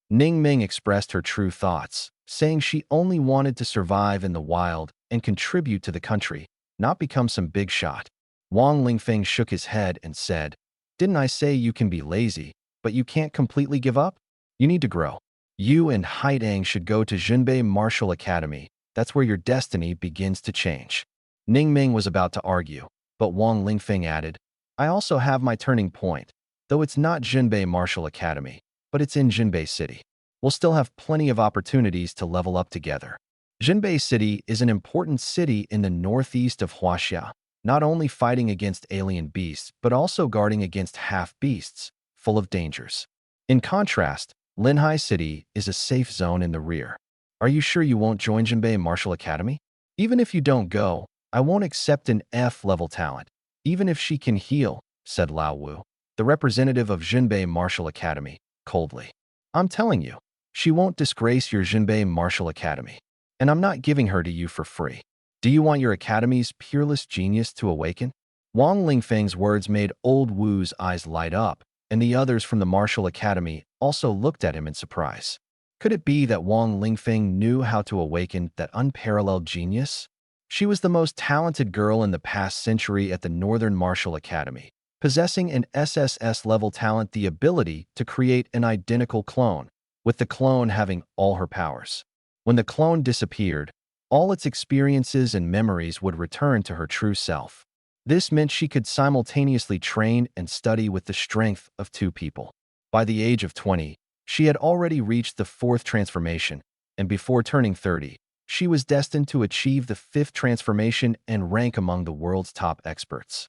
Ning Ming expressed her true thoughts, saying she only wanted to survive in the wild and contribute to the country, not become some big shot. Wang Lingfeng shook his head and said, Didn't I say you can be lazy, but you can't completely give up? You need to grow. You and Haidang should go to Junbei Martial Academy. That's where your destiny begins to change. Ning Ming was about to argue, but Wang Lingfeng added, I also have my turning point, though it's not Junbei Martial Academy, but it's in Junbei City. We'll still have plenty of opportunities to level up together. Junbei City is an important city in the northeast of Huaxia, not only fighting against alien beasts, but also guarding against half-beasts, full of dangers. In contrast, Linhai City is a safe zone in the rear. Are you sure you won't join Junbei Martial Academy? Even if you don't go, I won't accept an F-level talent, even if she can heal, said Lao Wu, the representative of Junbei Martial Academy, coldly. I'm telling you, she won't disgrace your Junbei Martial Academy, and I'm not giving her to you for free. Do you want your academy's peerless genius to awaken? Wang Lingfeng's words made old Wu's eyes light up, and the others from the Martial Academy also looked at him in surprise. Could it be that Wang Lingfeng knew how to awaken that unparalleled genius? She was the most talented girl in the past century at the Northern Martial Academy, possessing an SSS-level talent, the ability to create an identical clone, with the clone having all her powers. When the clone disappeared, all its experiences and memories would return to her true self. This meant she could simultaneously train and study with the strength of 2 people. By the age of 20, she had already reached the 4th transformation, and before turning 30, she was destined to achieve the 5th transformation and rank among the world's top experts.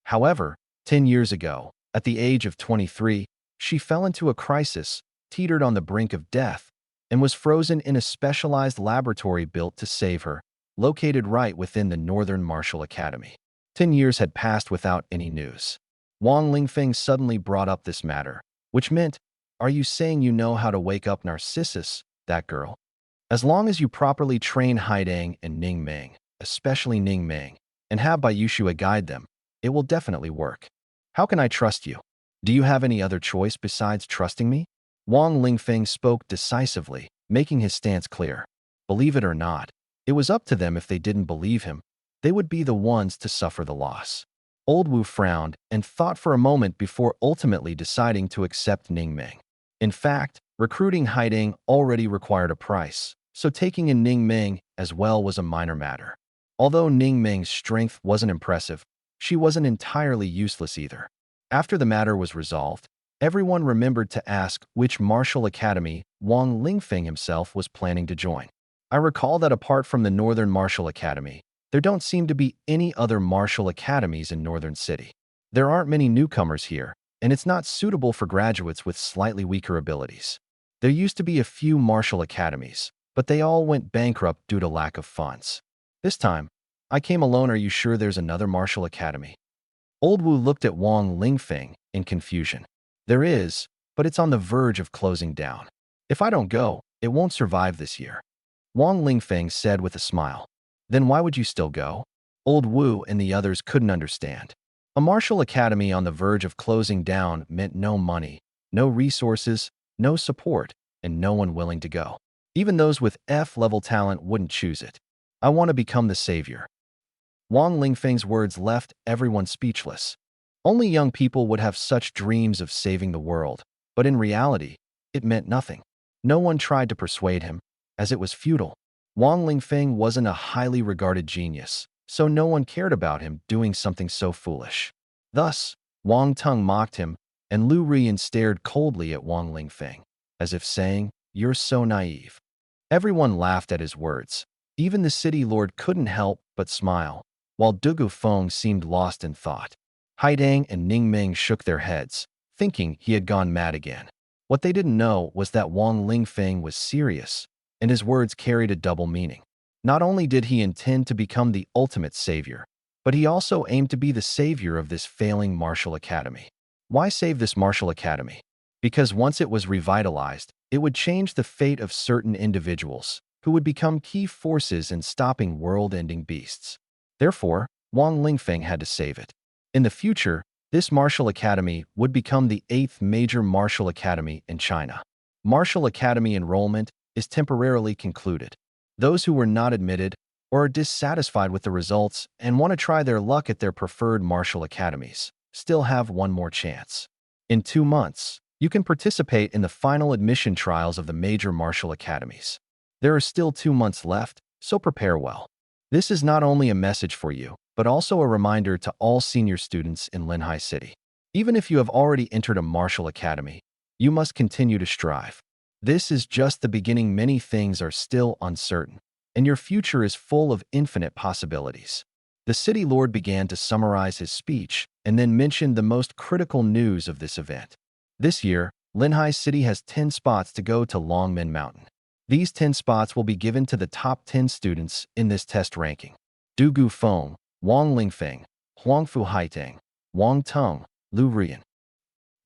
However, 10 years ago, at the age of 23, she fell into a crisis, teetered on the brink of death, and was frozen in a specialized laboratory built to save her, located right within the Northern Martial Academy. 10 years had passed without any news. Wang Lingfeng suddenly brought up this matter, which meant, are you saying you know how to wake up Narcissus, that girl? As long as you properly train Haidang and Ning Ming, especially Ning Ming, and have Bai Yushua guide them, it will definitely work. How can I trust you? Do you have any other choice besides trusting me? Wang Lingfeng spoke decisively, making his stance clear. Believe it or not, it was up to them. If they didn't believe him, they would be the ones to suffer the loss. Old Wu frowned and thought for a moment before ultimately deciding to accept Ning Ming. In fact, Recruiting Haiding already required a price, so taking in Ning Ming as well was a minor matter. Although Ning Ming's strength wasn't impressive, she wasn't entirely useless either. After the matter was resolved, everyone remembered to ask which martial academy Wang Lingfeng himself was planning to join. I recall that apart from the Northern Martial Academy, there don't seem to be any other martial academies in Northern City. There aren't many newcomers here, and it's not suitable for graduates with slightly weaker abilities. There used to be a few martial academies, but they all went bankrupt due to lack of funds. This time, I came alone. Are you sure there's another martial academy? Old Wu looked at Wang Lingfeng in confusion. There is, but it's on the verge of closing down. If I don't go, it won't survive this year. Wang Lingfeng said with a smile. Then why would you still go? Old Wu and the others couldn't understand. A martial academy on the verge of closing down meant no money, no resources, no support, and no one willing to go. Even those with F-level talent wouldn't choose it. I want to become the savior. Wang Lingfeng's words left everyone speechless. Only young people would have such dreams of saving the world, but in reality, it meant nothing. No one tried to persuade him, as it was futile. Wang Lingfeng wasn't a highly regarded genius, so no one cared about him doing something so foolish. Thus, Wang Tung mocked him, and Lu Rian stared coldly at Wang Lingfeng, as if saying, "You're so naive." Everyone laughed at his words. Even the city lord couldn't help but smile, while Dugu Feng seemed lost in thought. Haidang and Ning Ming shook their heads, thinking he had gone mad again. What they didn't know was that Wang Lingfeng was serious, and his words carried a double meaning. Not only did he intend to become the ultimate savior, but he also aimed to be the savior of this failing martial academy. Why save this martial academy? Because once it was revitalized, it would change the fate of certain individuals, who would become key forces in stopping world-ending beasts. Therefore, Wang Lingfeng had to save it. In the future, this martial academy would become the 8th major martial academy in China. Martial academy enrollment is temporarily concluded. Those who were not admitted or are dissatisfied with the results and want to try their luck at their preferred martial academies still have one more chance. In 2 months, you can participate in the final admission trials of the major martial academies. There are still 2 months left, so prepare well. This is not only a message for you, but also a reminder to all senior students in Linhai City. Even if you have already entered a martial academy, you must continue to strive. This is just the beginning. Many things are still uncertain, and your future is full of infinite possibilities. The city lord began to summarize his speech and then mentioned the most critical news of this event. This year, Linhai City has 10 spots to go to Longmen Mountain. These 10 spots will be given to the top 10 students in this test ranking. Dugu Feng, Wang Lingfeng, Huangfu Haitang, Wang Tung, Lu Rian.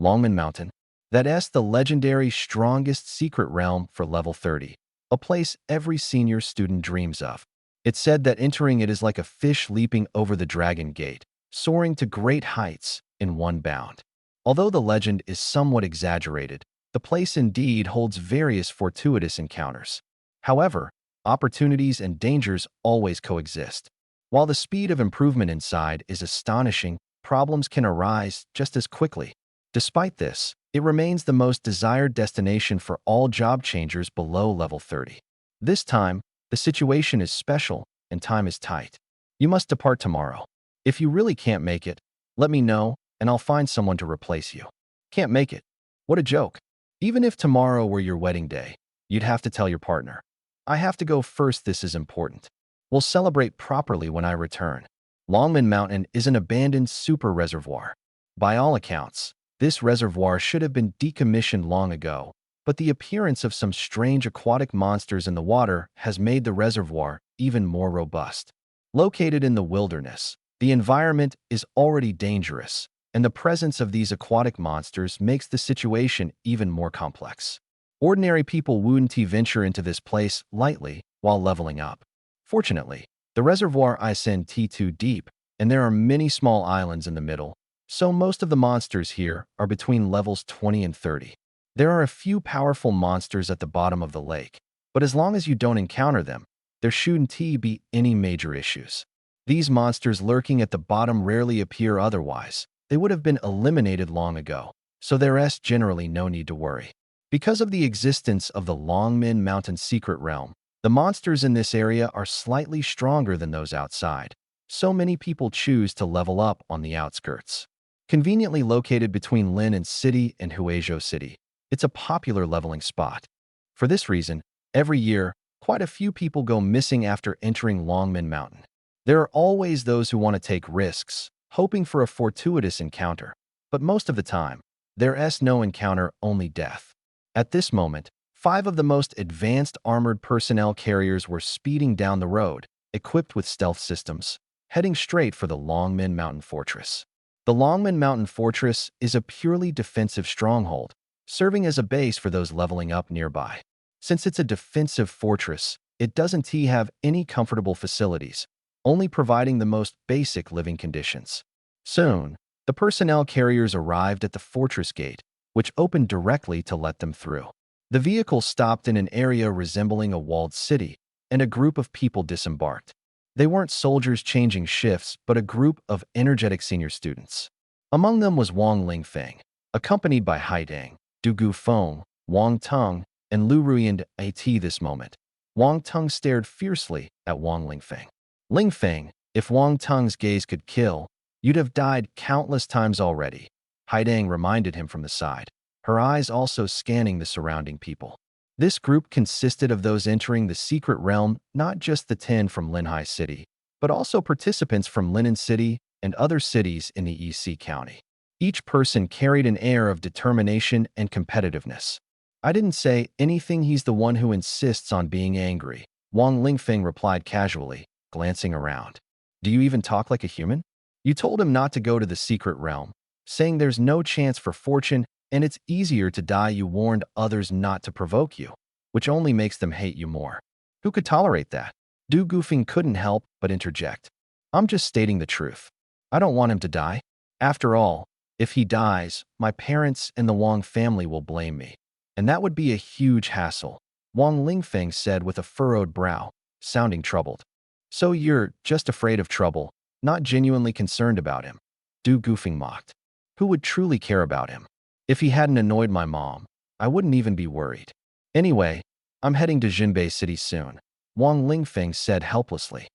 Longmen Mountain. That's the legendary strongest secret realm for level 30, a place every senior student dreams of. It's said that entering it is like a fish leaping over the dragon gate, soaring to great heights in one bound. Although the legend is somewhat exaggerated, the place indeed holds various fortuitous encounters. However, opportunities and dangers always coexist. While the speed of improvement inside is astonishing, problems can arise just as quickly. Despite this, it remains the most desired destination for all job changers below level 30. This time, the situation is special and time is tight. You must depart tomorrow. If you really can't make it, let me know and I'll find someone to replace you. Can't make it? What a joke. Even if tomorrow were your wedding day, you'd have to tell your partner. I have to go first. This is important. We'll celebrate properly when I return. Longmen Mountain is an abandoned super reservoir. By all accounts, this reservoir should have been decommissioned long ago, but the appearance of some strange aquatic monsters in the water has made the reservoir even more robust. Located in the wilderness, the environment is already dangerous, and the presence of these aquatic monsters makes the situation even more complex. Ordinary people wouldn't venture into this place lightly while leveling up. Fortunately, the reservoir isn't too deep, and there are many small islands in the middle, so most of the monsters here are between levels 20 and 30. There are a few powerful monsters at the bottom of the lake, but as long as you don't encounter them, there shouldn't be any major issues. These monsters lurking at the bottom rarely appear otherwise. They would have been eliminated long ago, so there's generally no need to worry. Because of the existence of the Longmin Mountain secret realm, the monsters in this area are slightly stronger than those outside, so many people choose to level up on the outskirts. Conveniently located between Linnan City and Huizhou City, it's a popular leveling spot. For this reason, every year, quite a few people go missing after entering Longmin Mountain. There are always those who want to take risks, hoping for a fortuitous encounter, but most of the time, there's no encounter, only death. At this moment, 5 of the most advanced armored personnel carriers were speeding down the road, equipped with stealth systems, heading straight for the Longmin Mountain Fortress. The Longmin Mountain Fortress is a purely defensive stronghold, serving as a base for those leveling up nearby. Since it's a defensive fortress, it doesn't have any comfortable facilities, only providing the most basic living conditions. Soon, the personnel carriers arrived at the fortress gate, which opened directly to let them through. The vehicle stopped in an area resembling a walled city, and a group of people disembarked. They weren't soldiers changing shifts, but a group of energetic senior students. Among them was Wang Lingfeng, accompanied by Haidang, Du Gufeng, Wang Teng, and Lu Ruyan at this moment. Wang Teng stared fiercely at Wang Lingfeng. Lingfeng, if Wang Teng's gaze could kill, you'd have died countless times already. Haidang reminded him from the side, her eyes also scanning the surrounding people. This group consisted of those entering the secret realm, not just the 10 from Linhai City, but also participants from Linnan City and other cities in the EC County. Each person carried an air of determination and competitiveness. I didn't say anything, he's the one who insists on being angry, Wang Lingfeng replied casually, glancing around. Do you even talk like a human? You told him not to go to the secret realm, saying there's no chance for fortune and it's easier to die. You warned others not to provoke you, which only makes them hate you more. Who could tolerate that? Du Gufeng couldn't help but interject. I'm just stating the truth. I don't want him to die. After all, if he dies, my parents and the Wang family will blame me, and that would be a huge hassle, Wang Lingfeng said with a furrowed brow, sounding troubled. So you're just afraid of trouble, not genuinely concerned about him, Du Gufeng mocked. Who would truly care about him? If he hadn't annoyed my mom, I wouldn't even be worried. Anyway, I'm heading to Jinbei City soon, Wang Lingfeng said helplessly.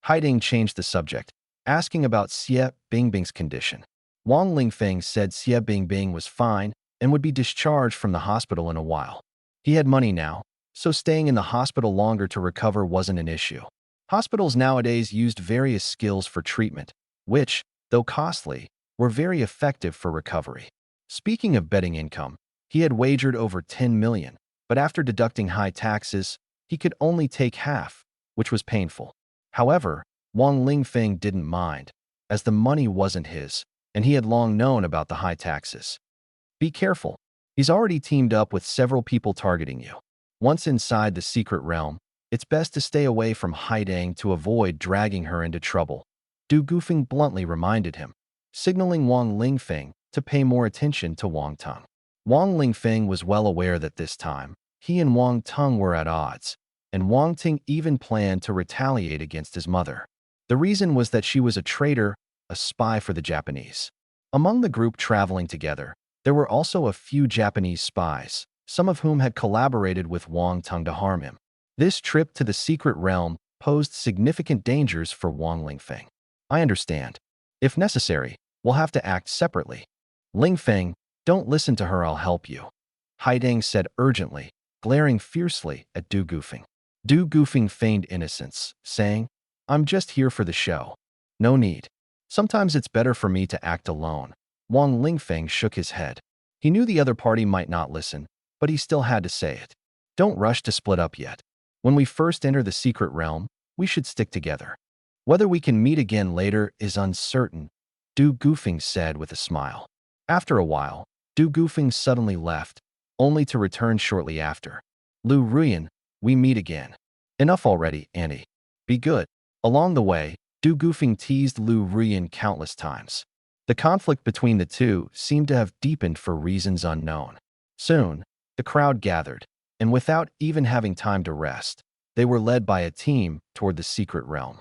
Haiding changed the subject, asking about Xie Bingbing's condition. Wang Lingfeng said Xie Bingbing was fine and would be discharged from the hospital in a while. He had money now, so staying in the hospital longer to recover wasn't an issue. Hospitals nowadays used various skills for treatment, which, though costly, were very effective for recovery. Speaking of betting income, he had wagered over 10 million, but after deducting high taxes, he could only take half, which was painful. However, Wang Lingfeng didn't mind, as the money wasn't his, and he had long known about the high taxes. Be careful. He's already teamed up with several people targeting you. Once inside the secret realm, it's best to stay away from Haidang to avoid dragging her into trouble, Du Gufeng bluntly reminded him, signaling Wang Lingfeng to pay more attention to Wang Teng. Wang Lingfeng was well aware that this time, he and Wang Teng were at odds, and Wang Teng even planned to retaliate against his mother. The reason was that she was a traitor, a spy for the Japanese. Among the group traveling together, there were also a few Japanese spies, some of whom had collaborated with Wang Teng to harm him. This trip to the secret realm posed significant dangers for Wang Lingfeng. I understand. If necessary, we'll have to act separately. Lingfeng, don't listen to her, I'll help you, Haidang said urgently, glaring fiercely at Du Gufeng. Du Gufeng feigned innocence, saying, I'm just here for the show. No need. Sometimes it's better for me to act alone. Wang Lingfeng shook his head. He knew the other party might not listen, but he still had to say it. Don't rush to split up yet. When we first enter the secret realm, we should stick together. Whether we can meet again later is uncertain, Du Gufeng said with a smile. After a while, Du Gufeng suddenly left, only to return shortly after. Lu Ruyan, we meet again. Enough already, Annie. Be good. Along the way, Du Gufeng teased Lu Ruyan countless times. The conflict between the two seemed to have deepened for reasons unknown. Soon, the crowd gathered, and without even having time to rest, they were led by a team toward the secret realm.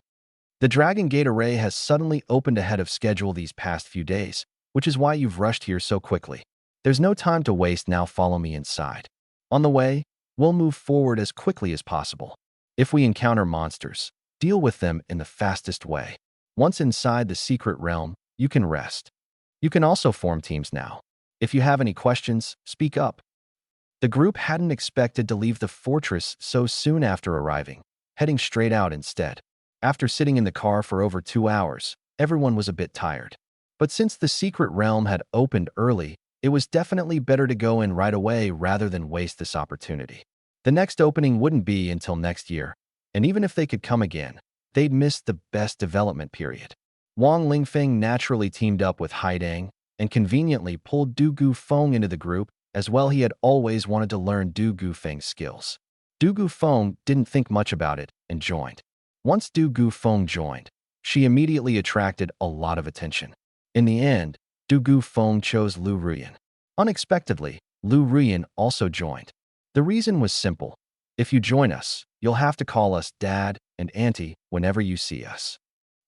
The Dragon Gate array has suddenly opened ahead of schedule these past few days, which is why you've rushed here so quickly. There's no time to waste, now follow me inside. On the way, we'll move forward as quickly as possible. If we encounter monsters, deal with them in the fastest way. Once inside the secret realm, you can rest. You can also form teams now. If you have any questions, speak up. The group hadn't expected to leave the fortress so soon after arriving, heading straight out instead. After sitting in the car for over 2 hours, everyone was a bit tired. But since the secret realm had opened early, it was definitely better to go in right away rather than waste this opportunity. The next opening wouldn't be until next year, and even if they could come again, they'd miss the best development period. Wang Lingfeng naturally teamed up with Haidang and conveniently pulled Du Gufeng into the group. As well, he had always wanted to learn Du Gufeng's skills. Du Gufeng didn't think much about it and joined. Once Du Gufeng joined, she immediately attracted a lot of attention. In the end, Du Gufeng chose Lu Ruyan. Unexpectedly, Lu Ruyan also joined. The reason was simple. If you join us, you'll have to call us Dad and Auntie whenever you see us.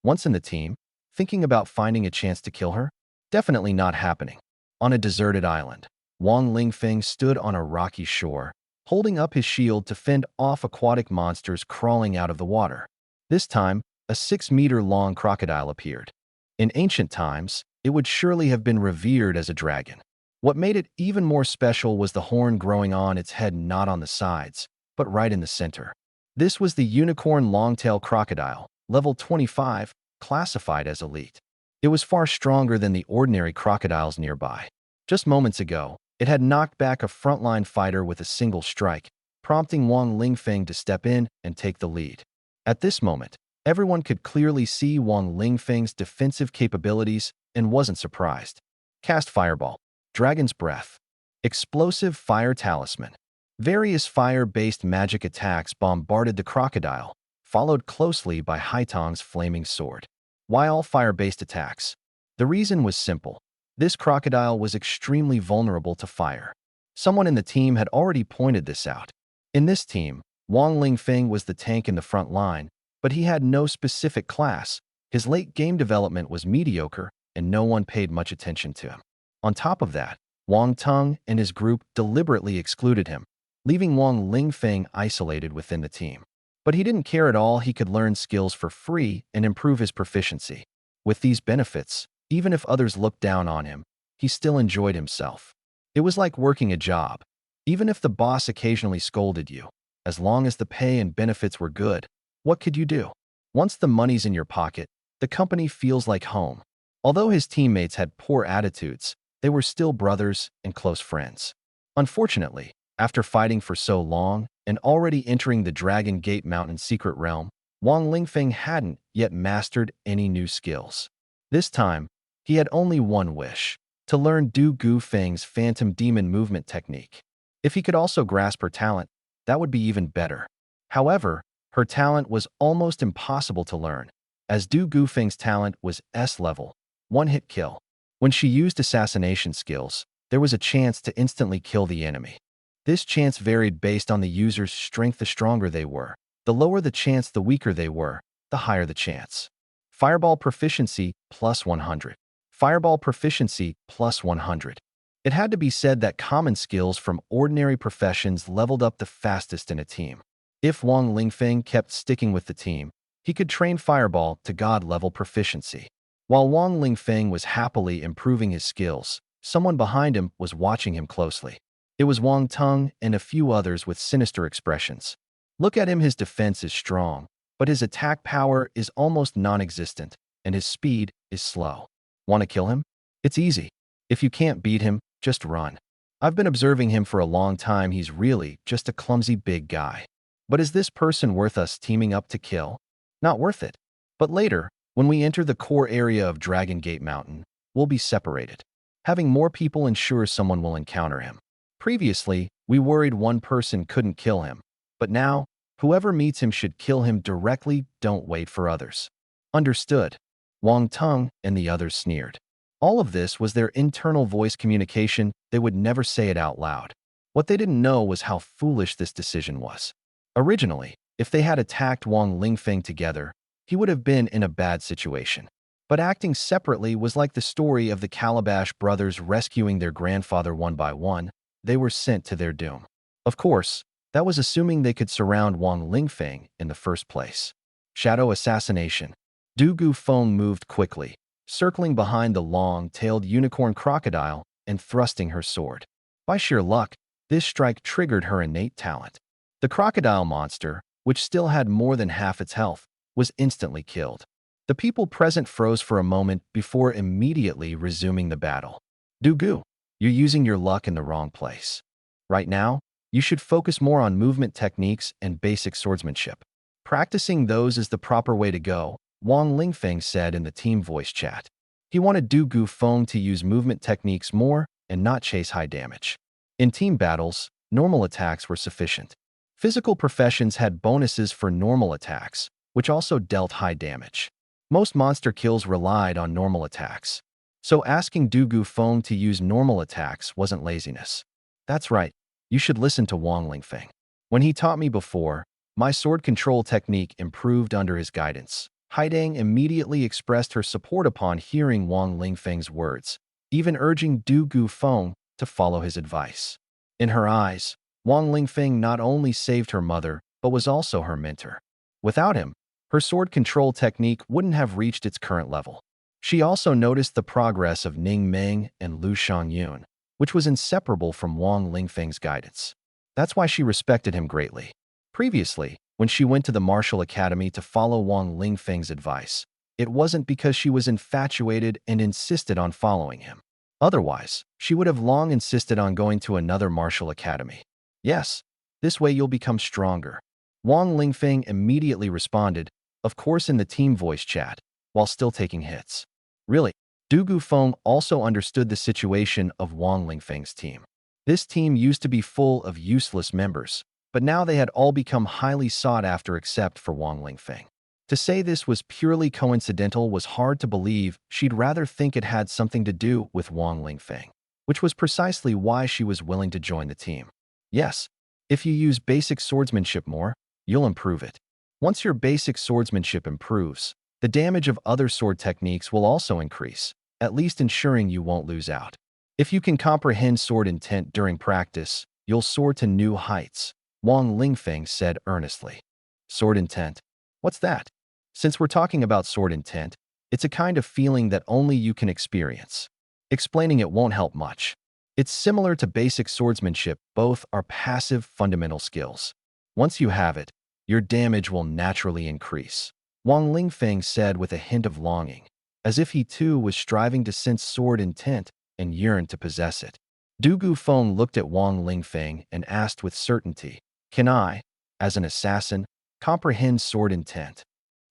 Once in the team, thinking about finding a chance to kill her? Definitely not happening. On a deserted island, Wang Lingfeng stood on a rocky shore, holding up his shield to fend off aquatic monsters crawling out of the water. This time, a 6-meter-long crocodile appeared. In ancient times, it would surely have been revered as a dragon. What made it even more special was the horn growing on its head, not on the sides, but right in the center. This was the unicorn longtail crocodile, level 25, classified as elite. It was far stronger than the ordinary crocodiles nearby. Just moments ago, it had knocked back a frontline fighter with a single strike, prompting Wang Lingfeng to step in and take the lead. At this moment, everyone could clearly see Wang Lingfeng's defensive capabilities and wasn't surprised. Cast Fireball, Dragon's Breath, Explosive Fire Talisman. Various fire-based magic attacks bombarded the crocodile, followed closely by Haitang's flaming sword. Why all fire-based attacks? The reason was simple. This crocodile was extremely vulnerable to fire. Someone in the team had already pointed this out. In this team, Wang Lingfeng was the tank in the front line, but he had no specific class. His late-game development was mediocre, and no one paid much attention to him. On top of that, Wang Teng and his group deliberately excluded him, leaving Wang Lingfeng isolated within the team. But he didn't care at all. He could learn skills for free and improve his proficiency. With these benefits, even if others looked down on him, he still enjoyed himself. It was like working a job. Even if the boss occasionally scolded you, as long as the pay and benefits were good, what could you do? Once the money's in your pocket, the company feels like home. Although his teammates had poor attitudes, they were still brothers and close friends. Unfortunately, after fighting for so long and already entering the Dragon Gate Mountain secret realm, Wang Lingfeng hadn't yet mastered any new skills. This time, he had only one wish: to learn Du Gufeng's Phantom Demon movement technique. If he could also grasp her talent, that would be even better. However, her talent was almost impossible to learn, as Du Gufeng's talent was S-level, one-hit kill. When she used assassination skills, there was a chance to instantly kill the enemy. This chance varied based on the user's strength. The stronger they were, the lower the chance; the weaker they were, the higher the chance. Fireball proficiency plus 100. Fireball proficiency plus 100. It had to be said that common skills from ordinary professions leveled up the fastest in a team. If Wang Lingfeng kept sticking with the team, he could train Fireball to God-level proficiency. While Wang Lingfeng was happily improving his skills, someone behind him was watching him closely. It was Wang Teng and a few others with sinister expressions. Look at him, his defense is strong, but his attack power is almost non-existent, and his speed is slow. Want to kill him? It's easy. If you can't beat him, just run. I've been observing him for a long time. He's really just a clumsy big guy. But is this person worth us teaming up to kill? Not worth it. But later, when we enter the core area of Dragon Gate Mountain, we'll be separated. Having more people ensures someone will encounter him. Previously, we worried one person couldn't kill him, but now, whoever meets him should kill him directly. Don't wait for others. Understood. Wang Teng and the others sneered. All of this was their internal voice communication. They would never say it out loud. What they didn't know was how foolish this decision was. Originally, if they had attacked Wang Lingfeng together, he would have been in a bad situation. But acting separately was like the story of the Calabash brothers rescuing their grandfather one by one. They were sent to their doom. Of course, that was assuming they could surround Wang Lingfeng in the first place. Shadow assassination. Du Gufeng moved quickly, circling behind the long-tailed unicorn crocodile and thrusting her sword. By sheer luck, this strike triggered her innate talent. The crocodile monster, which still had more than half its health, was instantly killed. The people present froze for a moment before immediately resuming the battle. Du Gu, you're using your luck in the wrong place. Right now, you should focus more on movement techniques and basic swordsmanship. Practicing those is the proper way to go, Wang Lingfeng said in the team voice chat. He wanted Du Gufeng to use movement techniques more and not chase high damage. In team battles, normal attacks were sufficient. Physical professions had bonuses for normal attacks, which also dealt high damage. Most monster kills relied on normal attacks. So asking Du Gufeng to use normal attacks wasn't laziness. That's right, you should listen to Wang Lingfeng. When he taught me before, my sword control technique improved under his guidance. Haidang immediately expressed her support upon hearing Wang Lingfeng's words, even urging Du Gufeng to follow his advice. In her eyes, Wang Lingfeng not only saved her mother, but was also her mentor. Without him, her sword control technique wouldn't have reached its current level. She also noticed the progress of Ning Meng and Lu Xiangyun, which was inseparable from Wang Lingfeng's guidance. That's why she respected him greatly. Previously, when she went to the martial academy to follow Wang Lingfeng's advice, it wasn't because she was infatuated and insisted on following him. Otherwise, she would have long insisted on going to another martial academy. Yes, this way you'll become stronger. Wang Lingfeng immediately responded, of course in the team voice chat, while still taking hits. Really, Du Gufeng also understood the situation of Wang Lingfeng's team. This team used to be full of useless members, but now they had all become highly sought after except for Wang Lingfeng. To say this was purely coincidental was hard to believe. She'd rather think it had something to do with Wang Lingfeng, which was precisely why she was willing to join the team. Yes, if you use basic swordsmanship more, you'll improve it. Once your basic swordsmanship improves, the damage of other sword techniques will also increase, at least ensuring you won't lose out. If you can comprehend sword intent during practice, you'll soar to new heights, Wang Lingfeng said earnestly. Sword intent? What's that? Since we're talking about sword intent, it's a kind of feeling that only you can experience. Explaining it won't help much. It's similar to basic swordsmanship, both are passive fundamental skills. Once you have it, your damage will naturally increase, Wang Lingfeng said with a hint of longing, as if he too was striving to sense sword intent and yearned to possess it. Du Gufeng looked at Wang Lingfeng and asked with certainty, can I, as an assassin, comprehend sword intent?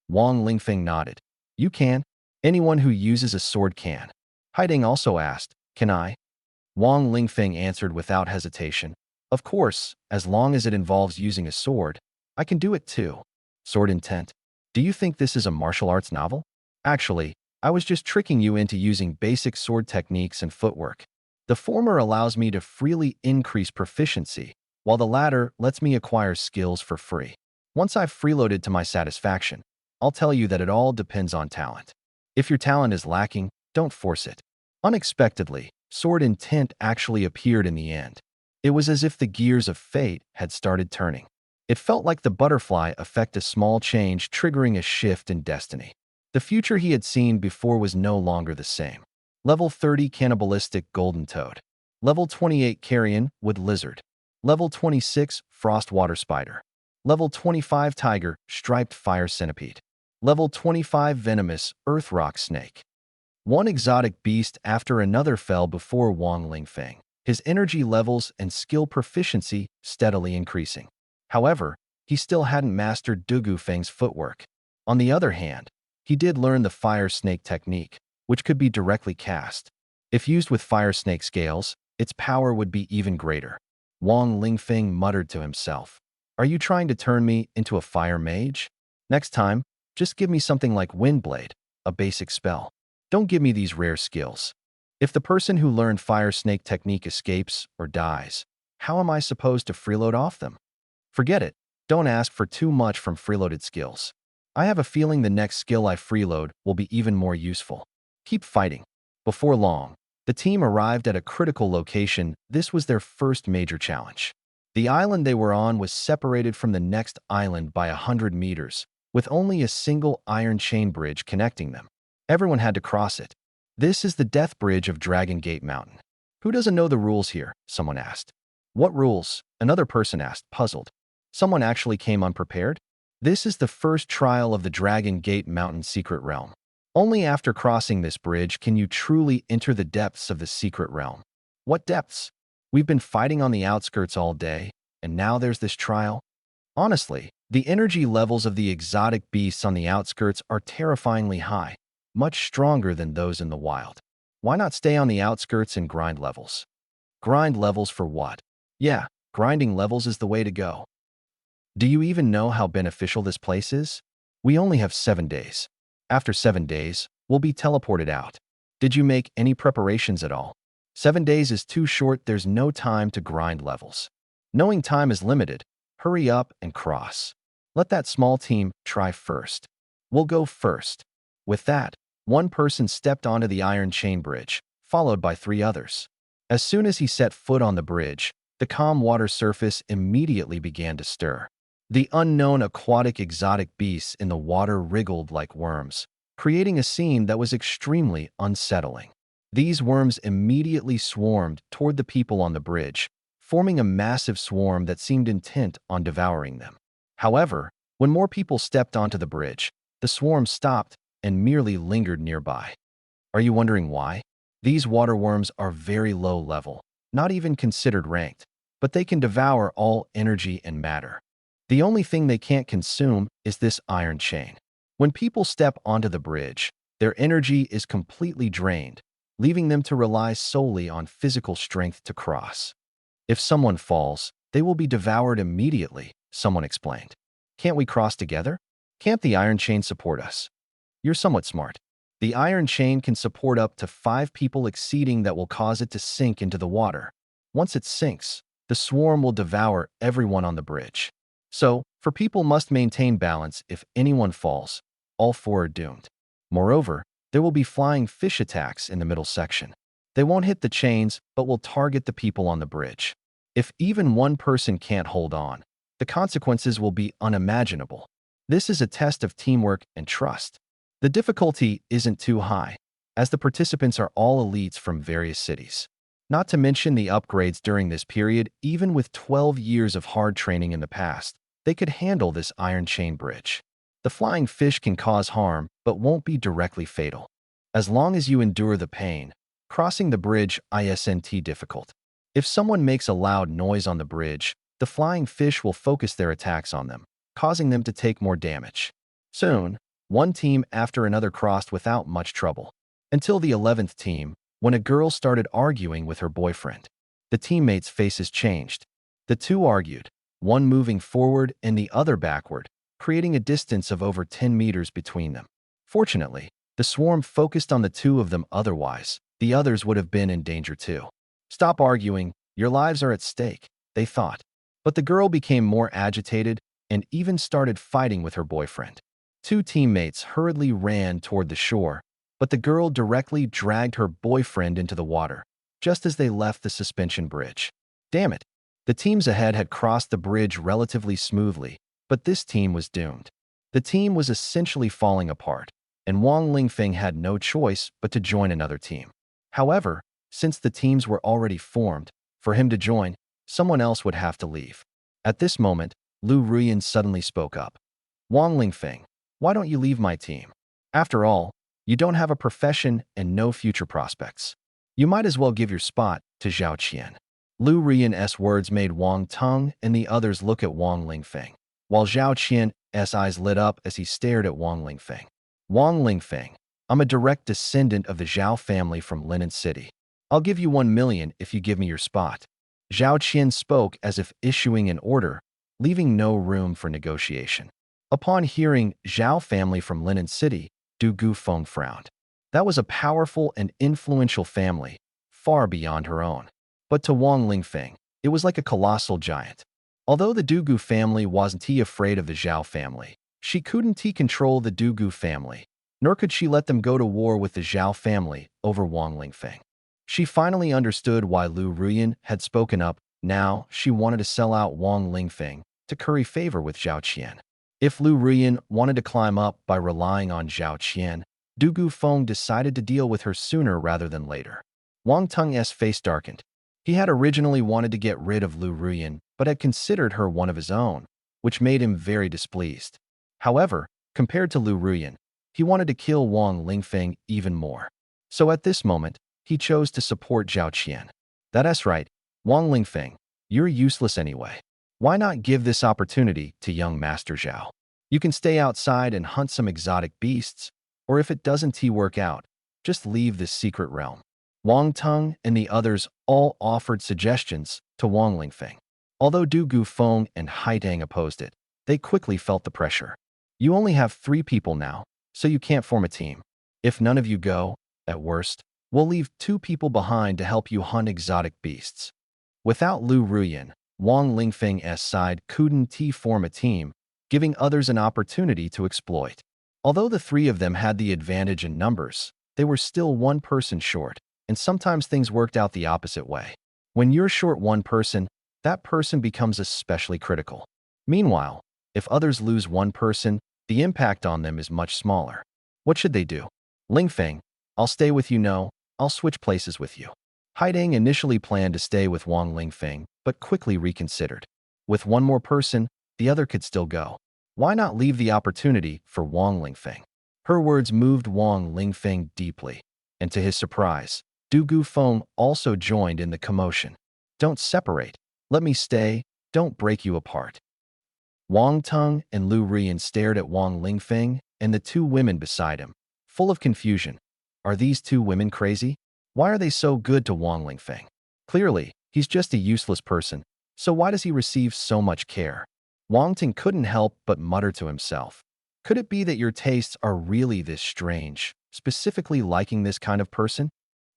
Wang Lingfeng nodded. You can. Anyone who uses a sword can. Haiding also asked, can I? Wang Lingfeng answered without hesitation. Of course, as long as it involves using a sword, I can do it too. Sword intent. Do you think this is a martial arts novel? Actually, I was just tricking you into using basic sword techniques and footwork. The former allows me to freely increase proficiency, while the latter lets me acquire skills for free. Once I've freeloaded to my satisfaction, I'll tell you that it all depends on talent. If your talent is lacking, don't force it. Unexpectedly, sword intent actually appeared in the end. It was as if the gears of fate had started turning. It felt like the butterfly effect, a small change triggering a shift in destiny. The future he had seen before was no longer the same. Level 30 Cannibalistic Golden Toad. Level 28 Carrion Wood Lizard. Level 26 Frost Water Spider. Level 25 Tiger Striped Fire Centipede. Level 25 Venomous Earth Rock Snake. One exotic beast after another fell before Wang Lingfeng, his energy levels and skill proficiency steadily increasing. However, he still hadn't mastered Du Gufeng's footwork. On the other hand, he did learn the fire snake technique, which could be directly cast. If used with fire snake scales, its power would be even greater. Wang Lingfeng muttered to himself. Are you trying to turn me into a fire mage? Next time, just give me something like Windblade, a basic spell. Don't give me these rare skills. If the person who learned fire snake technique escapes or dies, how am I supposed to freeload off them? Forget it. Don't ask for too much from freeloaded skills. I have a feeling the next skill I freeload will be even more useful. Keep fighting. Before long, the team arrived at a critical location. This was their first major challenge. The island they were on was separated from the next island by 100 meters, with only a single iron chain bridge connecting them. Everyone had to cross it. This is the death bridge of Dragon Gate Mountain. Who doesn't know the rules here? Someone asked. What rules? Another person asked, puzzled. Someone actually came unprepared? This is the first trial of the Dragon Gate Mountain secret realm. Only after crossing this bridge can you truly enter the depths of the secret realm. What depths? We've been fighting on the outskirts all day, and now there's this trial? Honestly, the energy levels of the exotic beasts on the outskirts are terrifyingly high, much stronger than those in the wild. Why not stay on the outskirts and grind levels? Grind levels for what? Yeah, grinding levels is the way to go. Do you even know how beneficial this place is? We only have 7 days. After 7 days, we'll be teleported out. Did you make any preparations at all? 7 days is too short. There's no time to grind levels. Knowing time is limited, hurry up and cross. Let that small team try first. We'll go first. With that, one person stepped onto the iron chain bridge, followed by 3 others. As soon as he set foot on the bridge, the calm water surface immediately began to stir. The unknown aquatic exotic beasts in the water wriggled like worms, creating a scene that was extremely unsettling. These worms immediately swarmed toward the people on the bridge, forming a massive swarm that seemed intent on devouring them. However, when more people stepped onto the bridge, the swarm stopped and merely lingered nearby. Are you wondering why? These water worms are very low level, not even considered ranked, but they can devour all energy and matter. The only thing they can't consume is this iron chain. When people step onto the bridge, their energy is completely drained, leaving them to rely solely on physical strength to cross. If someone falls, they will be devoured immediately, someone explained. Can't we cross together? Can't the iron chain support us? You're somewhat smart. The iron chain can support up to 5 people, exceeding that will cause it to sink into the water. Once it sinks, the swarm will devour everyone on the bridge. So, people must maintain balance. If anyone falls, all 4 are doomed. Moreover, there will be flying fish attacks in the middle section. They won't hit the chains, but will target the people on the bridge. If even one person can't hold on, the consequences will be unimaginable. This is a test of teamwork and trust. The difficulty isn't too high, as the participants are all elites from various cities. Not to mention the upgrades during this period. Even with 12 years of hard training in the past, they could handle this iron chain bridge. The flying fish can cause harm, but won't be directly fatal. As long as you endure the pain, crossing the bridge isn't difficult. If someone makes a loud noise on the bridge, the flying fish will focus their attacks on them, causing them to take more damage. Soon, one team after another crossed without much trouble, until the 11th team, when a girl started arguing with her boyfriend. The teammates' faces changed. The two argued, one moving forward and the other backward, creating a distance of over 10 meters between them. Fortunately, the swarm focused on the 2 of them. Otherwise, the others would have been in danger too. Stop arguing, your lives are at stake, they thought. But the girl became more agitated and even started fighting with her boyfriend. 2 teammates hurriedly ran toward the shore, but the girl directly dragged her boyfriend into the water, just as they left the suspension bridge. Damn it! The teams ahead had crossed the bridge relatively smoothly, but this team was doomed. The team was essentially falling apart, and Wang Lingfeng had no choice but to join another team. However, since the teams were already formed, for him to join, someone else would have to leave. At this moment, Lu Ruyan suddenly spoke up. Wang Lingfeng, why don't you leave my team? After all, you don't have a profession and no future prospects. You might as well give your spot to Zhao Qian. Lu Ruyan's words made Wang Teng and the others look at Wang Lingfeng, while Zhao Qian's eyes lit up as he stared at Wang Lingfeng. Wang Lingfeng, I'm a direct descendant of the Zhao family from Linen City. I'll give you 1 million if you give me your spot. Zhao Qian spoke as if issuing an order, leaving no room for negotiation. Upon hearing Zhao family from Linen City, Du Gufeng frowned. That was a powerful and influential family, far beyond her own. But to Wang Lingfeng, it was like a colossal giant. Although the Dugu family wasn't afraid of the Zhao family, She couldn't control the Dugu family, nor could she let them go to war with the Zhao family over Wang Lingfeng. She finally understood why Lu Ruyan had spoken up. Now, she wanted to sell out Wang Lingfeng to curry favor with Zhao Qian. If Lu Ruyan wanted to climb up by relying on Zhao Qian, Dugu Feng decided to deal with her sooner rather than later. Wang Teng's face darkened. He had originally wanted to get rid of Lu Ruyan, but had considered her one of his own, which made him very displeased. However, compared to Lu Ruyan, he wanted to kill Wang Lingfeng even more. So at this moment, he chose to support Zhao Qian. That's right, Wang Lingfeng, you're useless anyway. Why not give this opportunity to young Master Zhao? You can stay outside and hunt some exotic beasts, or if it doesn't work out, just leave this secret realm. Wang Teng and the others all offered suggestions to Wang Lingfeng. Although Du Gufeng and Haidang opposed it, they quickly felt the pressure. You only have 3 people now, so you can't form a team. If none of you go, at worst, we'll leave 2 people behind to help you hunt exotic beasts. Without Lu Ruyan, Wang Lingfeng's side couldn't form a team, giving others an opportunity to exploit. Although the 3 of them had the advantage in numbers, they were still 1 person short, and sometimes things worked out the opposite way. When you're short 1 person, that person becomes especially critical. Meanwhile, if others lose 1 person, the impact on them is much smaller. What should they do? Lingfeng, I'll stay with you. No, I'll switch places with you. Haidang initially planned to stay with Wang Lingfeng, but quickly reconsidered. With 1 more person, the other could still go. Why not leave the opportunity for Wang Lingfeng? Her words moved Wang Lingfeng deeply, and to his surprise, Du Gufeng also joined in the commotion. Don't separate. Let me stay. Don't break you apart. Wang Teng and Lu Ruyan stared at Wang Lingfeng and the 2 women beside him, full of confusion. Are these 2 women crazy? Why are they so good to Wang Lingfeng? Clearly, he's just a useless person, so why does he receive so much care? Wang Teng couldn't help but mutter to himself. Could it be that your tastes are really this strange, specifically liking this kind of person?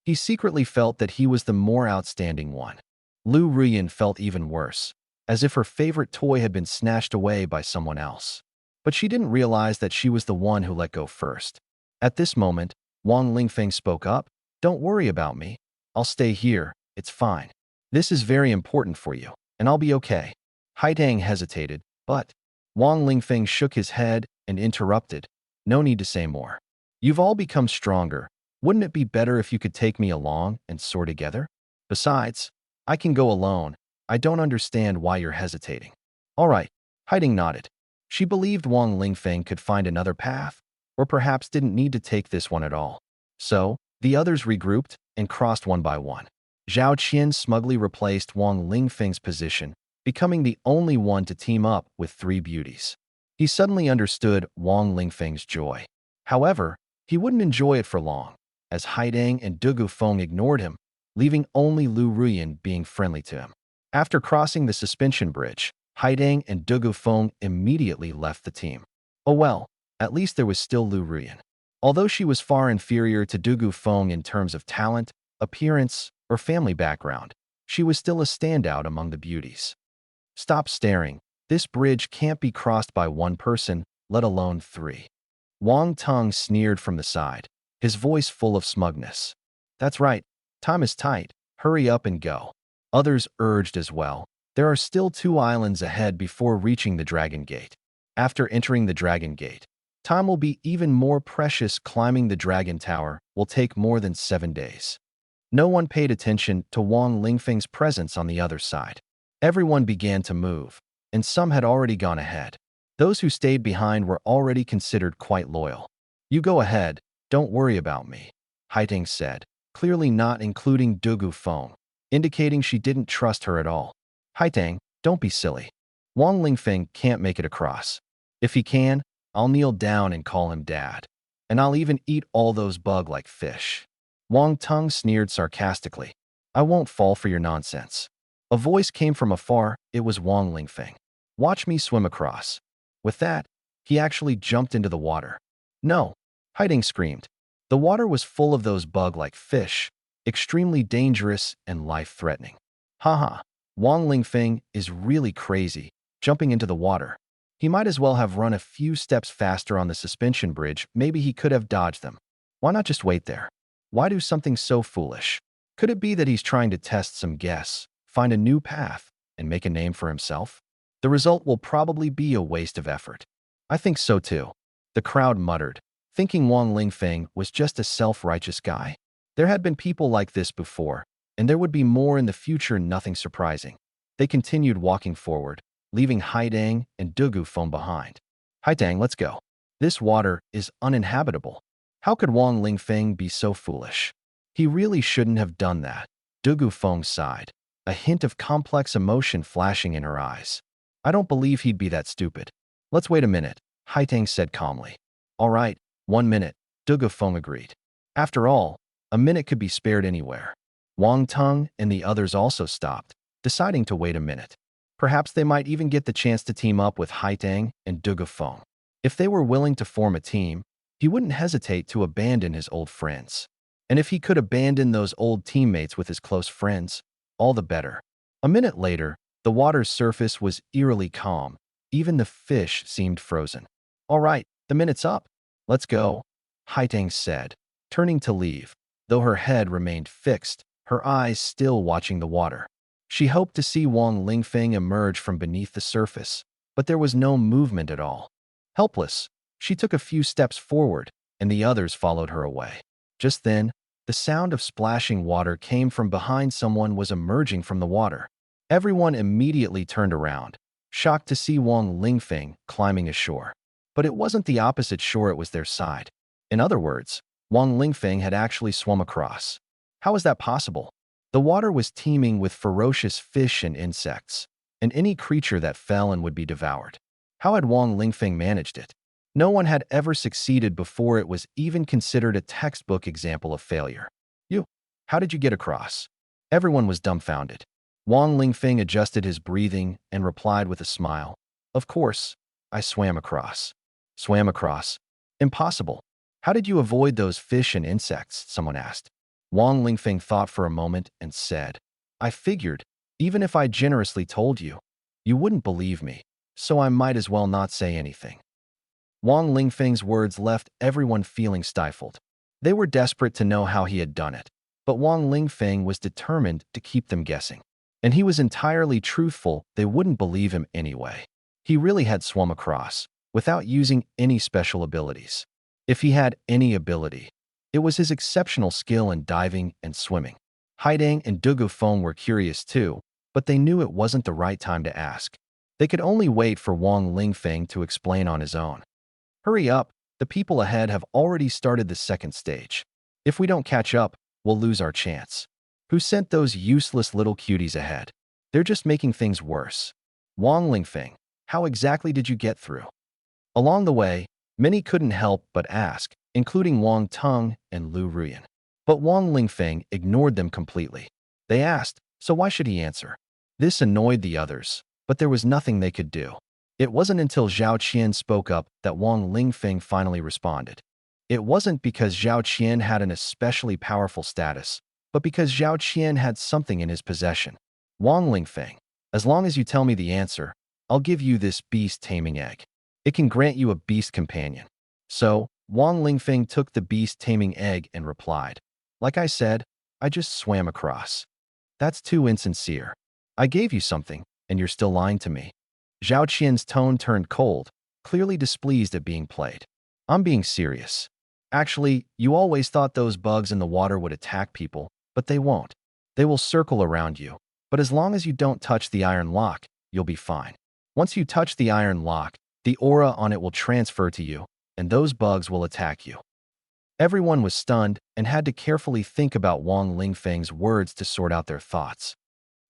He secretly felt that he was the more outstanding one. Lu Ruyan felt even worse, as if her favorite toy had been snatched away by someone else. But she didn't realize that she was the one who let go first. At this moment, Wang Lingfeng spoke up. Don't worry about me. I'll stay here. It's fine. This is very important for you, and I'll be okay. Haidang hesitated, but Wang Lingfeng shook his head and interrupted. No need to say more. You've all become stronger. Wouldn't it be better if you could take me along and soar together? Besides, I can go alone. I don't understand why you're hesitating. All right, Haidang nodded. She believed Wang Lingfeng could find another path, or perhaps didn't need to take this one at all. So, the others regrouped and crossed one by one. Zhao Qian smugly replaced Wang Lingfeng's position, becoming the only one to team up with 3 beauties. He suddenly understood Wang Lingfeng's joy. However, he wouldn't enjoy it for long, as Haidang and Du Gufeng ignored him, leaving only Lu Ruyan being friendly to him. After crossing the suspension bridge, Haidang and Du Gufeng immediately left the team. Oh well, at least there was still Lu Ruyan. Although she was far inferior to Du Gufeng in terms of talent, appearance, or family background, she was still a standout among the beauties. Stop staring. This bridge can't be crossed by 1 person, let alone 3. Wang Teng sneered from the side, his voice full of smugness. That's right. Time is tight. Hurry up and go. Others urged as well. There are still 2 islands ahead before reaching the Dragon Gate. After entering the Dragon Gate, time will be even more precious. Climbing the Dragon Tower will take more than 7 days. No one paid attention to Wang Lingfeng's presence on the other side. Everyone began to move, and some had already gone ahead. Those who stayed behind were already considered quite loyal. You go ahead, don't worry about me, Haidang said, clearly not including Du Gufeng, indicating she didn't trust her at all. Haidang, don't be silly. Wang Lingfeng can't make it across. If he can, I'll kneel down and call him dad. And I'll even eat all those bug-like fish. Wang Teng sneered sarcastically. I won't fall for your nonsense. A voice came from afar. It was Wang Lingfeng. Watch me swim across. With that, he actually jumped into the water. No, Haidang screamed. The water was full of those bug-like fish, extremely dangerous and life-threatening. Haha, Wang Lingfeng is really crazy, jumping into the water. He might as well have run a few steps faster on the suspension bridge. Maybe he could have dodged them. Why not just wait there? Why do something so foolish? Could it be that he's trying to test some guess, find a new path, and make a name for himself? The result will probably be a waste of effort. I think so too. The crowd muttered, thinking Wang Lingfeng was just a self-righteous guy. There had been people like this before, and there would be more in the future. Nothing surprising. They continued walking forward, leaving Haidang and Dugu Feng behind. Haidang, let's go. This water is uninhabitable. How could Wang Lingfeng be so foolish? He really shouldn't have done that. Dugu Feng sighed, a hint of complex emotion flashing in her eyes. I don't believe he'd be that stupid. Let's wait a minute, Haitang said calmly. All right, 1 minute, Dugu Feng agreed. After all, a minute could be spared anywhere. Wang Tung and the others also stopped, deciding to wait a minute. Perhaps they might even get the chance to team up with Haitang and Dugu Feng. If they were willing to form a team, he wouldn't hesitate to abandon his old friends. And if he could abandon those old teammates with his close friends, all the better. A minute later, the water's surface was eerily calm. Even the fish seemed frozen. All right, the minute's up. Let's go, Haitang said, turning to leave, though her head remained fixed, her eyes still watching the water. She hoped to see Wang Lingfeng emerge from beneath the surface, but there was no movement at all. Helpless, she took a few steps forward, and the others followed her away. Just then, the sound of splashing water came from behind. Someone was emerging from the water. Everyone immediately turned around, shocked to see Wang Lingfeng climbing ashore. But it wasn't the opposite shore, it was their side. In other words, Wang Lingfeng had actually swum across. How was that possible? The water was teeming with ferocious fish and insects, and any creature that fell in would be devoured. How had Wang Lingfeng managed it? No one had ever succeeded before. It was even considered a textbook example of failure. How did you get across? Everyone was dumbfounded. Wang Lingfeng adjusted his breathing and replied with a smile. Of course, I swam across. Swam across? Impossible. How did you avoid those fish and insects? Someone asked. Wang Lingfeng thought for a moment and said, I figured, even if I generously told you, you wouldn't believe me, so I might as well not say anything. Wang Lingfeng's words left everyone feeling stifled. They were desperate to know how he had done it, but Wang Lingfeng was determined to keep them guessing. And he was entirely truthful. They wouldn't believe him anyway. He really had swum across, without using any special abilities. If he had any ability, it was his exceptional skill in diving and swimming. Haidang and Dugu Feng were curious too, but they knew it wasn't the right time to ask. They could only wait for Wang Lingfeng to explain on his own. Hurry up, the people ahead have already started the second stage. If we don't catch up, we'll lose our chance. Who sent those useless little cuties ahead? They're just making things worse. Wang Lingfeng, how exactly did you get through? Along the way, many couldn't help but ask, including Wang Tung and Lu Ruyan. But Wang Lingfeng ignored them completely. They asked, so why should he answer? This annoyed the others, but there was nothing they could do. It wasn't until Zhao Qian spoke up that Wang Lingfeng finally responded. It wasn't because Zhao Qian had an especially powerful status, but because Zhao Qian had something in his possession. Wang Lingfeng, as long as you tell me the answer, I'll give you this beast-taming egg. It can grant you a beast companion. So, Wang Lingfeng took the beast-taming egg and replied, like I said, I just swam across. That's too insincere. I gave you something, and you're still lying to me. Zhao Qian's tone turned cold, clearly displeased at being played. I'm being serious. Actually, you always thought those bugs in the water would attack people, but they won't. They will circle around you. But as long as you don't touch the iron lock, you'll be fine. Once you touch the iron lock, the aura on it will transfer to you, and those bugs will attack you. Everyone was stunned and had to carefully think about Wang Lingfeng's words to sort out their thoughts.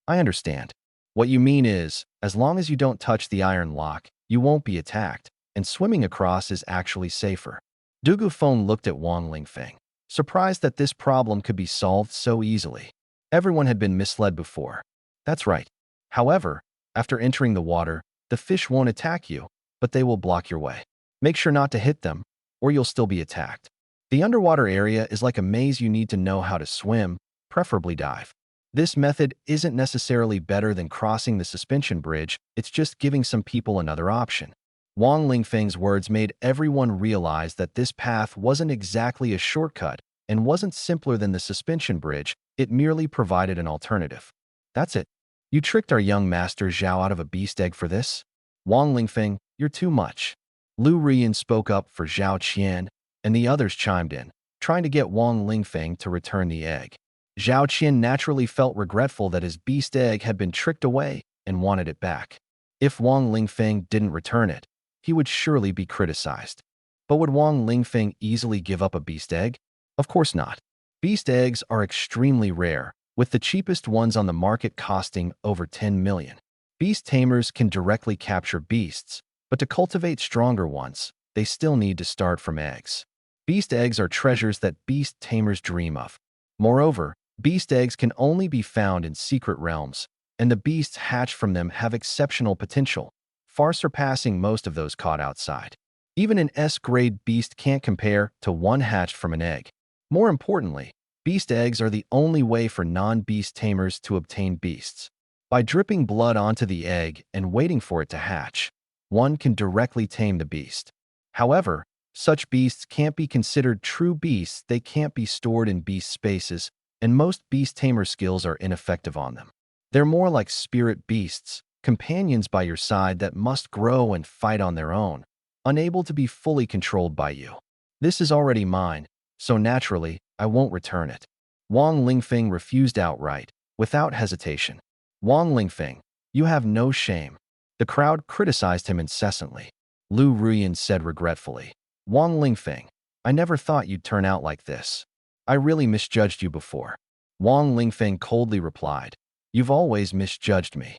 I understand. What you mean is, as long as you don't touch the iron lock, you won't be attacked, and swimming across is actually safer. Dugu Feng looked at Wang Lingfeng, surprised that this problem could be solved so easily. Everyone had been misled before. That's right. However, after entering the water, the fish won't attack you, but they will block your way. Make sure not to hit them, or you'll still be attacked. The underwater area is like a maze. You need to know how to swim, preferably dive. This method isn't necessarily better than crossing the suspension bridge, it's just giving some people another option. Wang Lingfeng's words made everyone realize that this path wasn't exactly a shortcut and wasn't simpler than the suspension bridge, it merely provided an alternative. That's it. You tricked our young master Zhao out of a beast egg for this? Wang Lingfeng, you're too much. Lu Rian spoke up for Zhao Qian, and the others chimed in, trying to get Wang Lingfeng to return the egg. Zhao Qian naturally felt regretful that his beast egg had been tricked away and wanted it back. If Wang Lingfeng didn't return it, he would surely be criticized. But would Wang Lingfeng easily give up a beast egg? Of course not. Beast eggs are extremely rare, with the cheapest ones on the market costing over 10 million. Beast tamers can directly capture beasts, but to cultivate stronger ones, they still need to start from eggs. Beast eggs are treasures that beast tamers dream of. Moreover, beast eggs can only be found in secret realms, and the beasts hatched from them have exceptional potential, far surpassing most of those caught outside. Even an S-grade beast can't compare to one hatched from an egg. More importantly, beast eggs are the only way for non-beast tamers to obtain beasts. By dripping blood onto the egg and waiting for it to hatch, one can directly tame the beast. However, such beasts can't be considered true beasts, they can't be stored in beast spaces, and most beast tamer skills are ineffective on them. They're more like spirit beasts, companions by your side that must grow and fight on their own, unable to be fully controlled by you. This is already mine, so naturally, I won't return it. Wang Lingfeng refused outright, without hesitation. Wang Lingfeng, you have no shame. The crowd criticized him incessantly. Lu Ruyan said regretfully, Wang Lingfeng, I never thought you'd turn out like this. I really misjudged you before. Wang Lingfeng coldly replied, You've always misjudged me.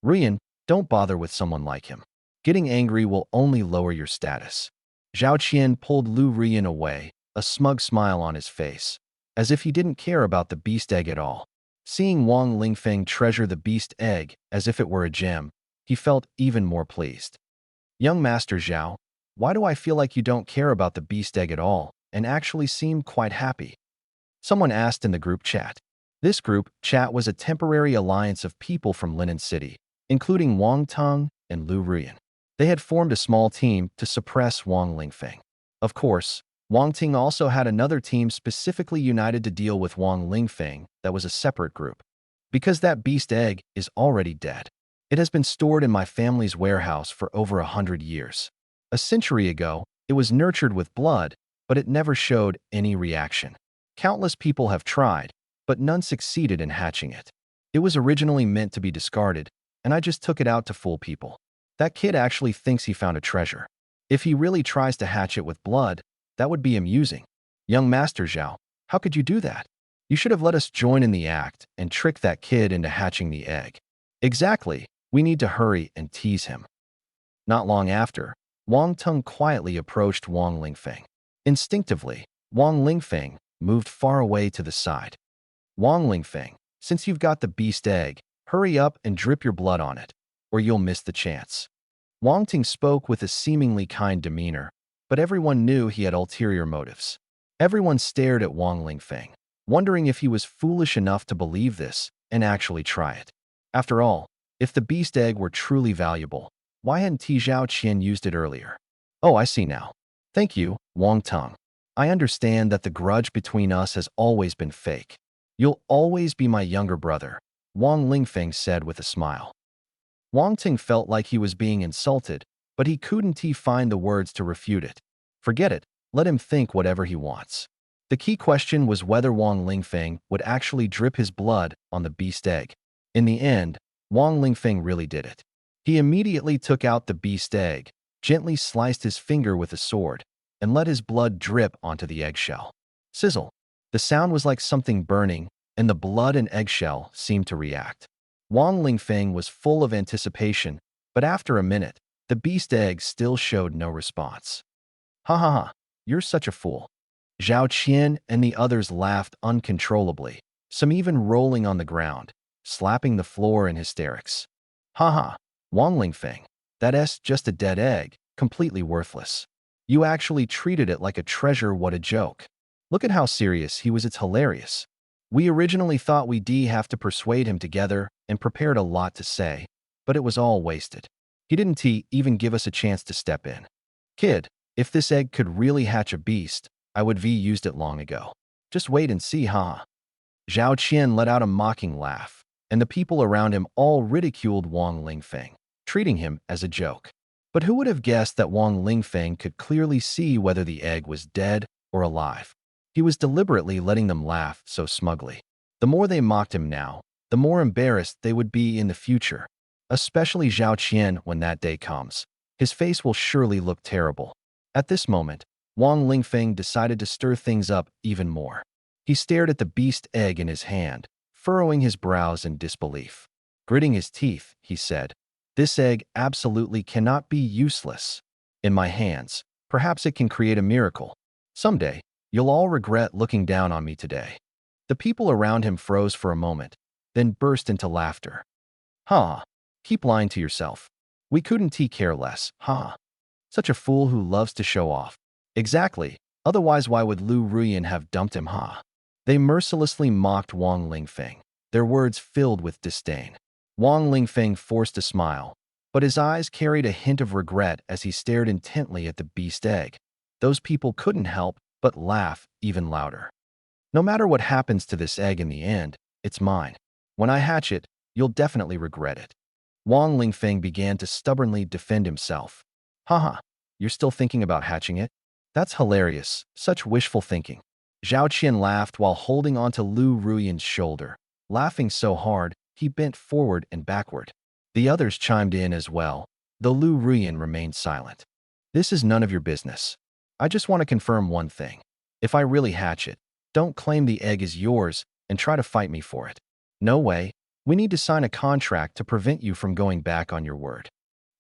Ruyan, don't bother with someone like him. Getting angry will only lower your status. Zhao Qian pulled Lu Ruyan away, a smug smile on his face, as if he didn't care about the beast egg at all. Seeing Wang Lingfeng treasure the beast egg as if it were a gem, he felt even more pleased. Young Master Zhao, why do I feel like you don't care about the beast egg at all and actually seem quite happy? Someone asked in the group chat. This group chat was a temporary alliance of people from Linen City, including Wang Teng and Lu Ruyan. They had formed a small team to suppress Wang Lingfeng. Of course, Wang Ting also had another team specifically united to deal with Wang Lingfeng that was a separate group. Because that beast egg is already dead. It has been stored in my family's warehouse for over 100 years. A century ago, it was nurtured with blood, but it never showed any reaction. Countless people have tried, but none succeeded in hatching it. It was originally meant to be discarded, and I just took it out to fool people. That kid actually thinks he found a treasure. If he really tries to hatch it with blood, that would be amusing. Young Master Zhao, how could you do that? You should have let us join in the act and trick that kid into hatching the egg. Exactly, we need to hurry and tease him. Not long after, Wang Teng quietly approached Wang Lingfeng. Instinctively, Wang Lingfeng moved far away to the side. Wang Lingfeng, since you've got the beast egg, hurry up and drip your blood on it, or you'll miss the chance. Wang Ting spoke with a seemingly kind demeanor, but everyone knew he had ulterior motives. Everyone stared at Wang Lingfeng, wondering if he was foolish enough to believe this and actually try it. After all, if the beast egg were truly valuable, why hadn't Zhao Qian used it earlier? Oh, I see now. Thank you, Wang Teng. I understand that the grudge between us has always been fake. You'll always be my younger brother, Wang Lingfeng said with a smile. Wang Ting felt like he was being insulted, but he couldn't find the words to refute it. Forget it, let him think whatever he wants. The key question was whether Wang Lingfeng would actually drip his blood on the beast egg. In the end, Wang Lingfeng really did it. He immediately took out the beast egg, gently sliced his finger with a sword, and let his blood drip onto the eggshell. Sizzle. The sound was like something burning, and the blood and eggshell seemed to react. Wang Lingfeng was full of anticipation, but after a minute, the beast egg still showed no response. Ha ha ha, you're such a fool. Zhao Qian and the others laughed uncontrollably, some even rolling on the ground, slapping the floor in hysterics. Ha ha, Wang Lingfeng, that's just a dead egg, completely worthless. You actually treated it like a treasure, what a joke. Look at how serious he was, it's hilarious. We originally thought we'd have to persuade him together and prepared a lot to say, but it was all wasted. He didn't even give us a chance to step in. Kid, if this egg could really hatch a beast, I would have used it long ago. Just wait and see, huh? Zhao Qian let out a mocking laugh, and the people around him all ridiculed Wang Lingfeng, treating him as a joke. But who would have guessed that Wang Lingfeng could clearly see whether the egg was dead or alive? He was deliberately letting them laugh so smugly. The more they mocked him now, the more embarrassed they would be in the future, especially Zhao Qian when that day comes. His face will surely look terrible. At this moment, Wang Lingfeng decided to stir things up even more. He stared at the beast egg in his hand, furrowing his brows in disbelief. Gritting his teeth, he said, "This egg absolutely cannot be useless. In my hands, perhaps it can create a miracle. Someday, you'll all regret looking down on me today." The people around him froze for a moment, then burst into laughter. "Huh? Keep lying to yourself. We couldn't care less, huh? Such a fool who loves to show off." "Exactly. Otherwise, why would Lu Ruyan have dumped him, huh?" They mercilessly mocked Wang Lingfeng, their words filled with disdain. Wang Lingfeng forced a smile, but his eyes carried a hint of regret as he stared intently at the beast egg. Those people couldn't help but laugh even louder. "No matter what happens to this egg in the end, it's mine. When I hatch it, you'll definitely regret it." Wang Lingfeng began to stubbornly defend himself. "Haha, you're still thinking about hatching it? That's hilarious. Such wishful thinking." Zhao Qian laughed while holding onto Lu Ruyan's shoulder, laughing so hard he bent forward and backward. The others chimed in as well, though Lu Ruyan remained silent. "This is none of your business. I just want to confirm one thing. If I really hatch it, don't claim the egg is yours and try to fight me for it. No way. We need to sign a contract to prevent you from going back on your word."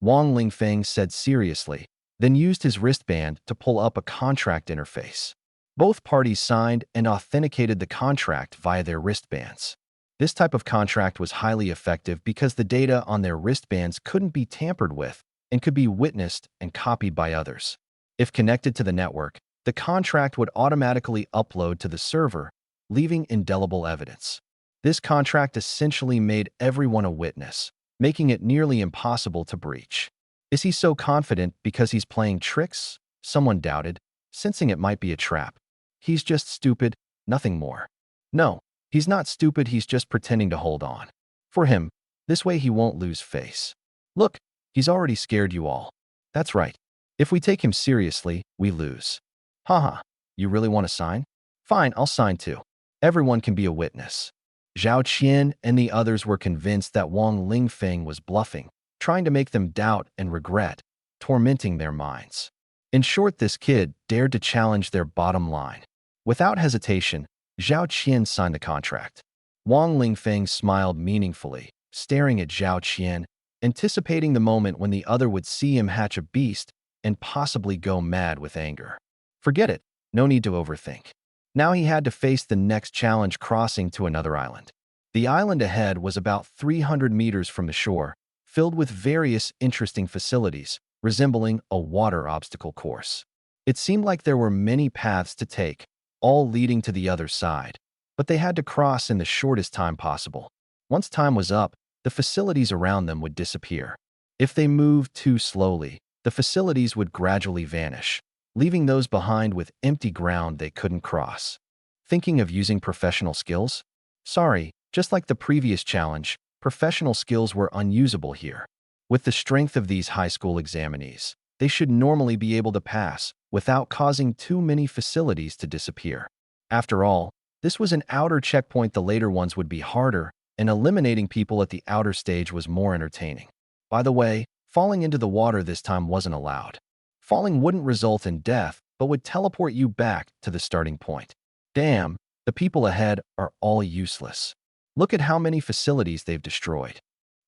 Wang Lingfeng said seriously, then used his wristband to pull up a contract interface. Both parties signed and authenticated the contract via their wristbands. This type of contract was highly effective because the data on their wristbands couldn't be tampered with and could be witnessed and copied by others. If connected to the network, the contract would automatically upload to the server, leaving indelible evidence. This contract essentially made everyone a witness, making it nearly impossible to breach. "Is he so confident because he's playing tricks?" someone doubted, sensing it might be a trap. "He's just stupid, nothing more." "No, he's not stupid, he's just pretending to hold on. For him, this way he won't lose face. Look, he's already scared you all. That's right. If we take him seriously, we lose." "Haha, you really want to sign? Fine, I'll sign too. Everyone can be a witness." Zhao Qian and the others were convinced that Wang Lingfeng was bluffing, trying to make them doubt and regret, tormenting their minds. In short, this kid dared to challenge their bottom line. Without hesitation, Zhao Qian signed the contract. Wang Lingfeng smiled meaningfully, staring at Zhao Qian, anticipating the moment when the other would see him hatch a beast and possibly go mad with anger. Forget it, no need to overthink. Now he had to face the next challenge, crossing to another island. The island ahead was about 300 meters from the shore, filled with various interesting facilities, resembling a water obstacle course. It seemed like there were many paths to take, all leading to the other side, but they had to cross in the shortest time possible. Once time was up, the facilities around them would disappear. If they moved too slowly, the facilities would gradually vanish, leaving those behind with empty ground they couldn't cross. Thinking of using professional skills? Sorry, just like the previous challenge, professional skills were unusable here. With the strength of these high school examinees, they should normally be able to pass without causing too many facilities to disappear. After all, this was an outer checkpoint. The later ones would be harder, and eliminating people at the outer stage was more entertaining. By the way, falling into the water this time wasn't allowed. Falling wouldn't result in death, but would teleport you back to the starting point. Damn, the people ahead are all useless. Look at how many facilities they've destroyed.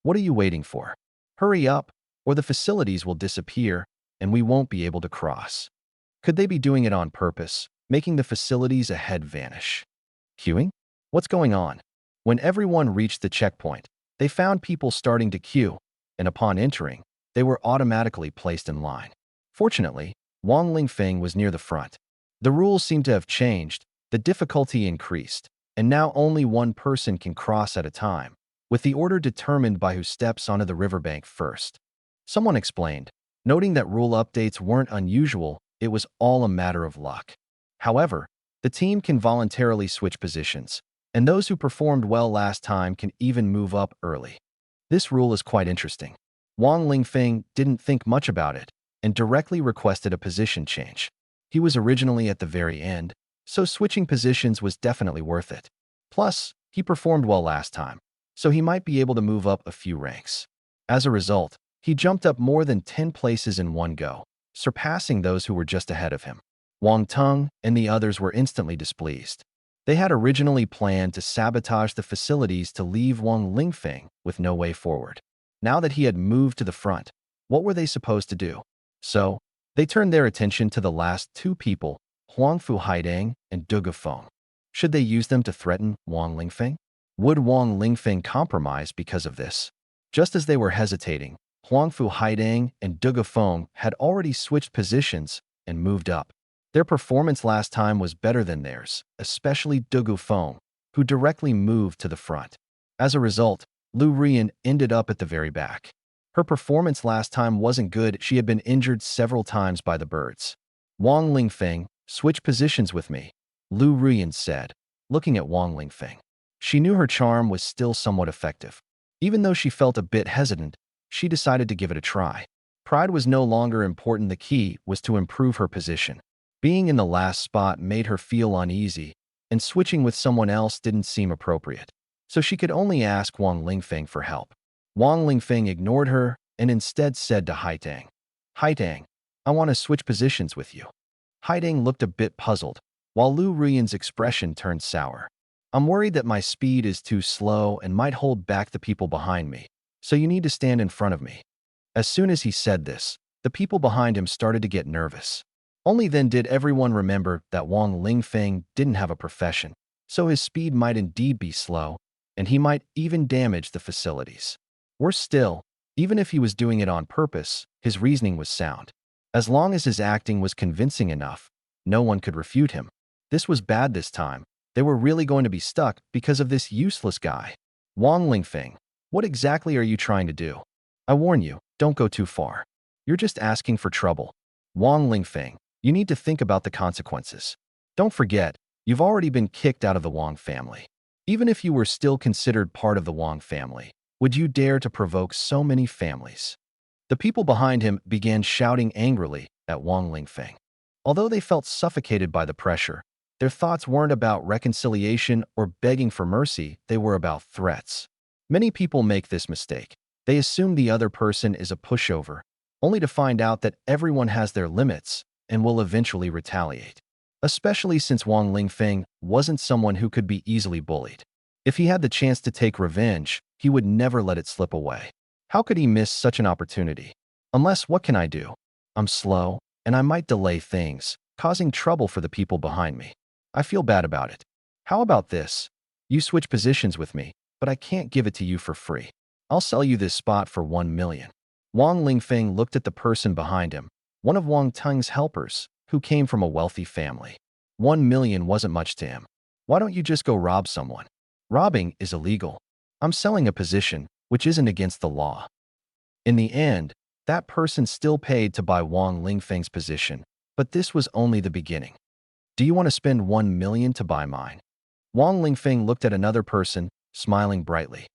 What are you waiting for? Hurry up, or the facilities will disappear, and we won't be able to cross. Could they be doing it on purpose, making the facilities ahead vanish? Queuing? What's going on? When everyone reached the checkpoint, they found people starting to queue, and upon entering, they were automatically placed in line. Fortunately, Wang Lingfeng was near the front. The rules seemed to have changed, the difficulty increased, and now only one person can cross at a time, with the order determined by who steps onto the riverbank first. Someone explained, noting that rule updates weren't unusual, it was all a matter of luck. However, the team can voluntarily switch positions, and those who performed well last time can even move up early. This rule is quite interesting. Wang Lingfeng didn't think much about it and directly requested a position change. He was originally at the very end, so switching positions was definitely worth it. Plus, he performed well last time, so he might be able to move up a few ranks. As a result, he jumped up more than 10 places in one go, surpassing those who were just ahead of him. Wang Teng and the others were instantly displeased. They had originally planned to sabotage the facilities to leave Wang Lingfeng with no way forward. Now that he had moved to the front, what were they supposed to do? So, they turned their attention to the last two people, Huangfu Haidang and Du Gufeng. Should they use them to threaten Wang Lingfeng? Would Wang Lingfeng compromise because of this? Just as they were hesitating, Huangfu Haidang and Du Gufeng had already switched positions and moved up. Their performance last time was better than theirs, especially Du Gufeng, who directly moved to the front. As a result, Lu Rian ended up at the very back. Her performance last time wasn't good. She had been injured several times by the birds. Wang Lingfeng, switch positions with me, Lu Rian said, looking at Wang Lingfeng. She knew her charm was still somewhat effective. Even though she felt a bit hesitant, she decided to give it a try. Pride was no longer important. The key was to improve her position. Being in the last spot made her feel uneasy, and switching with someone else didn't seem appropriate. So she could only ask Wang Lingfeng for help. Wang Lingfeng ignored her and instead said to Haitang, "Haitang, I want to switch positions with you." Haitang looked a bit puzzled, while Lu Rian's expression turned sour. "I'm worried that my speed is too slow and might hold back the people behind me, so you need to stand in front of me." As soon as he said this, the people behind him started to get nervous. Only then did everyone remember that Wang Lingfeng didn't have a profession, so his speed might indeed be slow, and he might even damage the facilities. Worse still, even if he was doing it on purpose, his reasoning was sound. As long as his acting was convincing enough, no one could refute him. This was bad this time. They were really going to be stuck because of this useless guy. Wang Lingfeng, what exactly are you trying to do? I warn you, don't go too far. You're just asking for trouble. Wang Lingfeng, you need to think about the consequences. Don't forget, you've already been kicked out of the Wang family. Even if you were still considered part of the Wang family, would you dare to provoke so many families? The people behind him began shouting angrily at Wang Lingfeng. Although they felt suffocated by the pressure, their thoughts weren't about reconciliation or begging for mercy, they were about threats. Many people make this mistake. They assume the other person is a pushover, only to find out that everyone has their limits and will eventually retaliate. Especially since Wang Lingfeng wasn't someone who could be easily bullied. If he had the chance to take revenge, he would never let it slip away. How could he miss such an opportunity? Unless, what can I do? I'm slow, and I might delay things, causing trouble for the people behind me. I feel bad about it. How about this? You switch positions with me, but I can't give it to you for free. I'll sell you this spot for 1 million. Wang Lingfeng looked at the person behind him, one of Wang Teng's helpers, who came from a wealthy family. 1 million wasn't much to him. Why don't you just go rob someone? Robbing is illegal. I'm selling a position, which isn't against the law. In the end, that person still paid to buy Wang Lingfeng's position, but this was only the beginning. Do you want to spend 1 million to buy mine? Wang Lingfeng looked at another person, smiling brightly.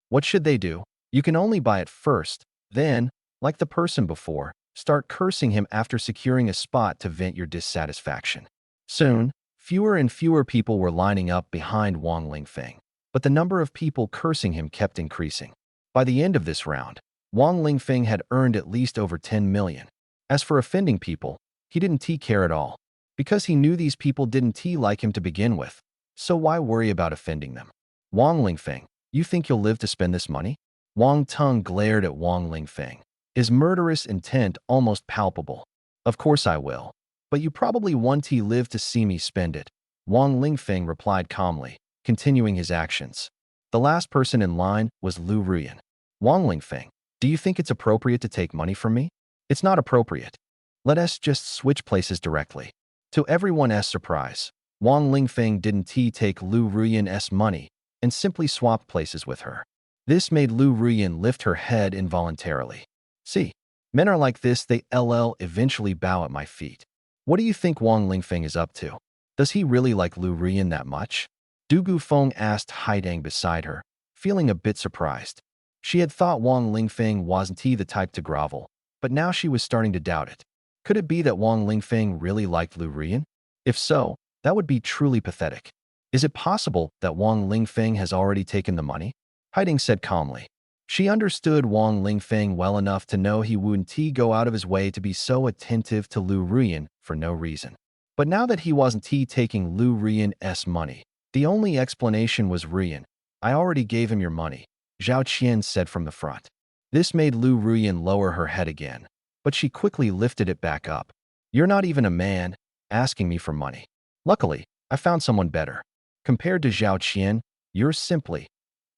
What should they do? You can only buy it first, then, like the person before, start cursing him after securing a spot to vent your dissatisfaction. Soon, fewer and fewer people were lining up behind Wang Lingfeng, but the number of people cursing him kept increasing. By the end of this round, Wang Lingfeng had earned at least over 10 million. As for offending people, he didn't care at all, because he knew these people didn't like him to begin with, so why worry about offending them? Wang Lingfeng, you think you'll live to spend this money? Wang Teng glared at Wang Lingfeng, his murderous intent almost palpable. Of course I will, but you probably won't live to see me spend it, Wang Lingfeng replied calmly, continuing his actions. The last person in line was Lu Rian. Wang Lingfeng, do you think it's appropriate to take money from me? It's not appropriate. Let us just switch places directly. To everyone's surprise, Wang Lingfeng didn't take Lu Rian's money and simply swapped places with her. This made Lu Rian lift her head involuntarily. See, men are like this, they eventually bow at my feet. What do you think Wang Lingfeng is up to? Does he really like Lu Rian that much? Du Gufeng asked Haidang beside her, feeling a bit surprised. She had thought Wang Lingfeng wasn't he the type to grovel, but now she was starting to doubt it. Could it be that Wang Lingfeng really liked Lu Rian? If so, that would be truly pathetic. Is it possible that Wang Lingfeng has already taken the money? Haiding said calmly. She understood Wang Lingfeng well enough to know he wouldn't go out of his way to be so attentive to Lu Rian for no reason. But now that he wasn't taking Lu Rian's money, the only explanation was Rian. I already gave him your money, Zhao Qian said from the front. This made Lu Rian lower her head again, but she quickly lifted it back up. You're not even a man, asking me for money. Luckily, I found someone better. Compared to Zhao Qian, you're simply...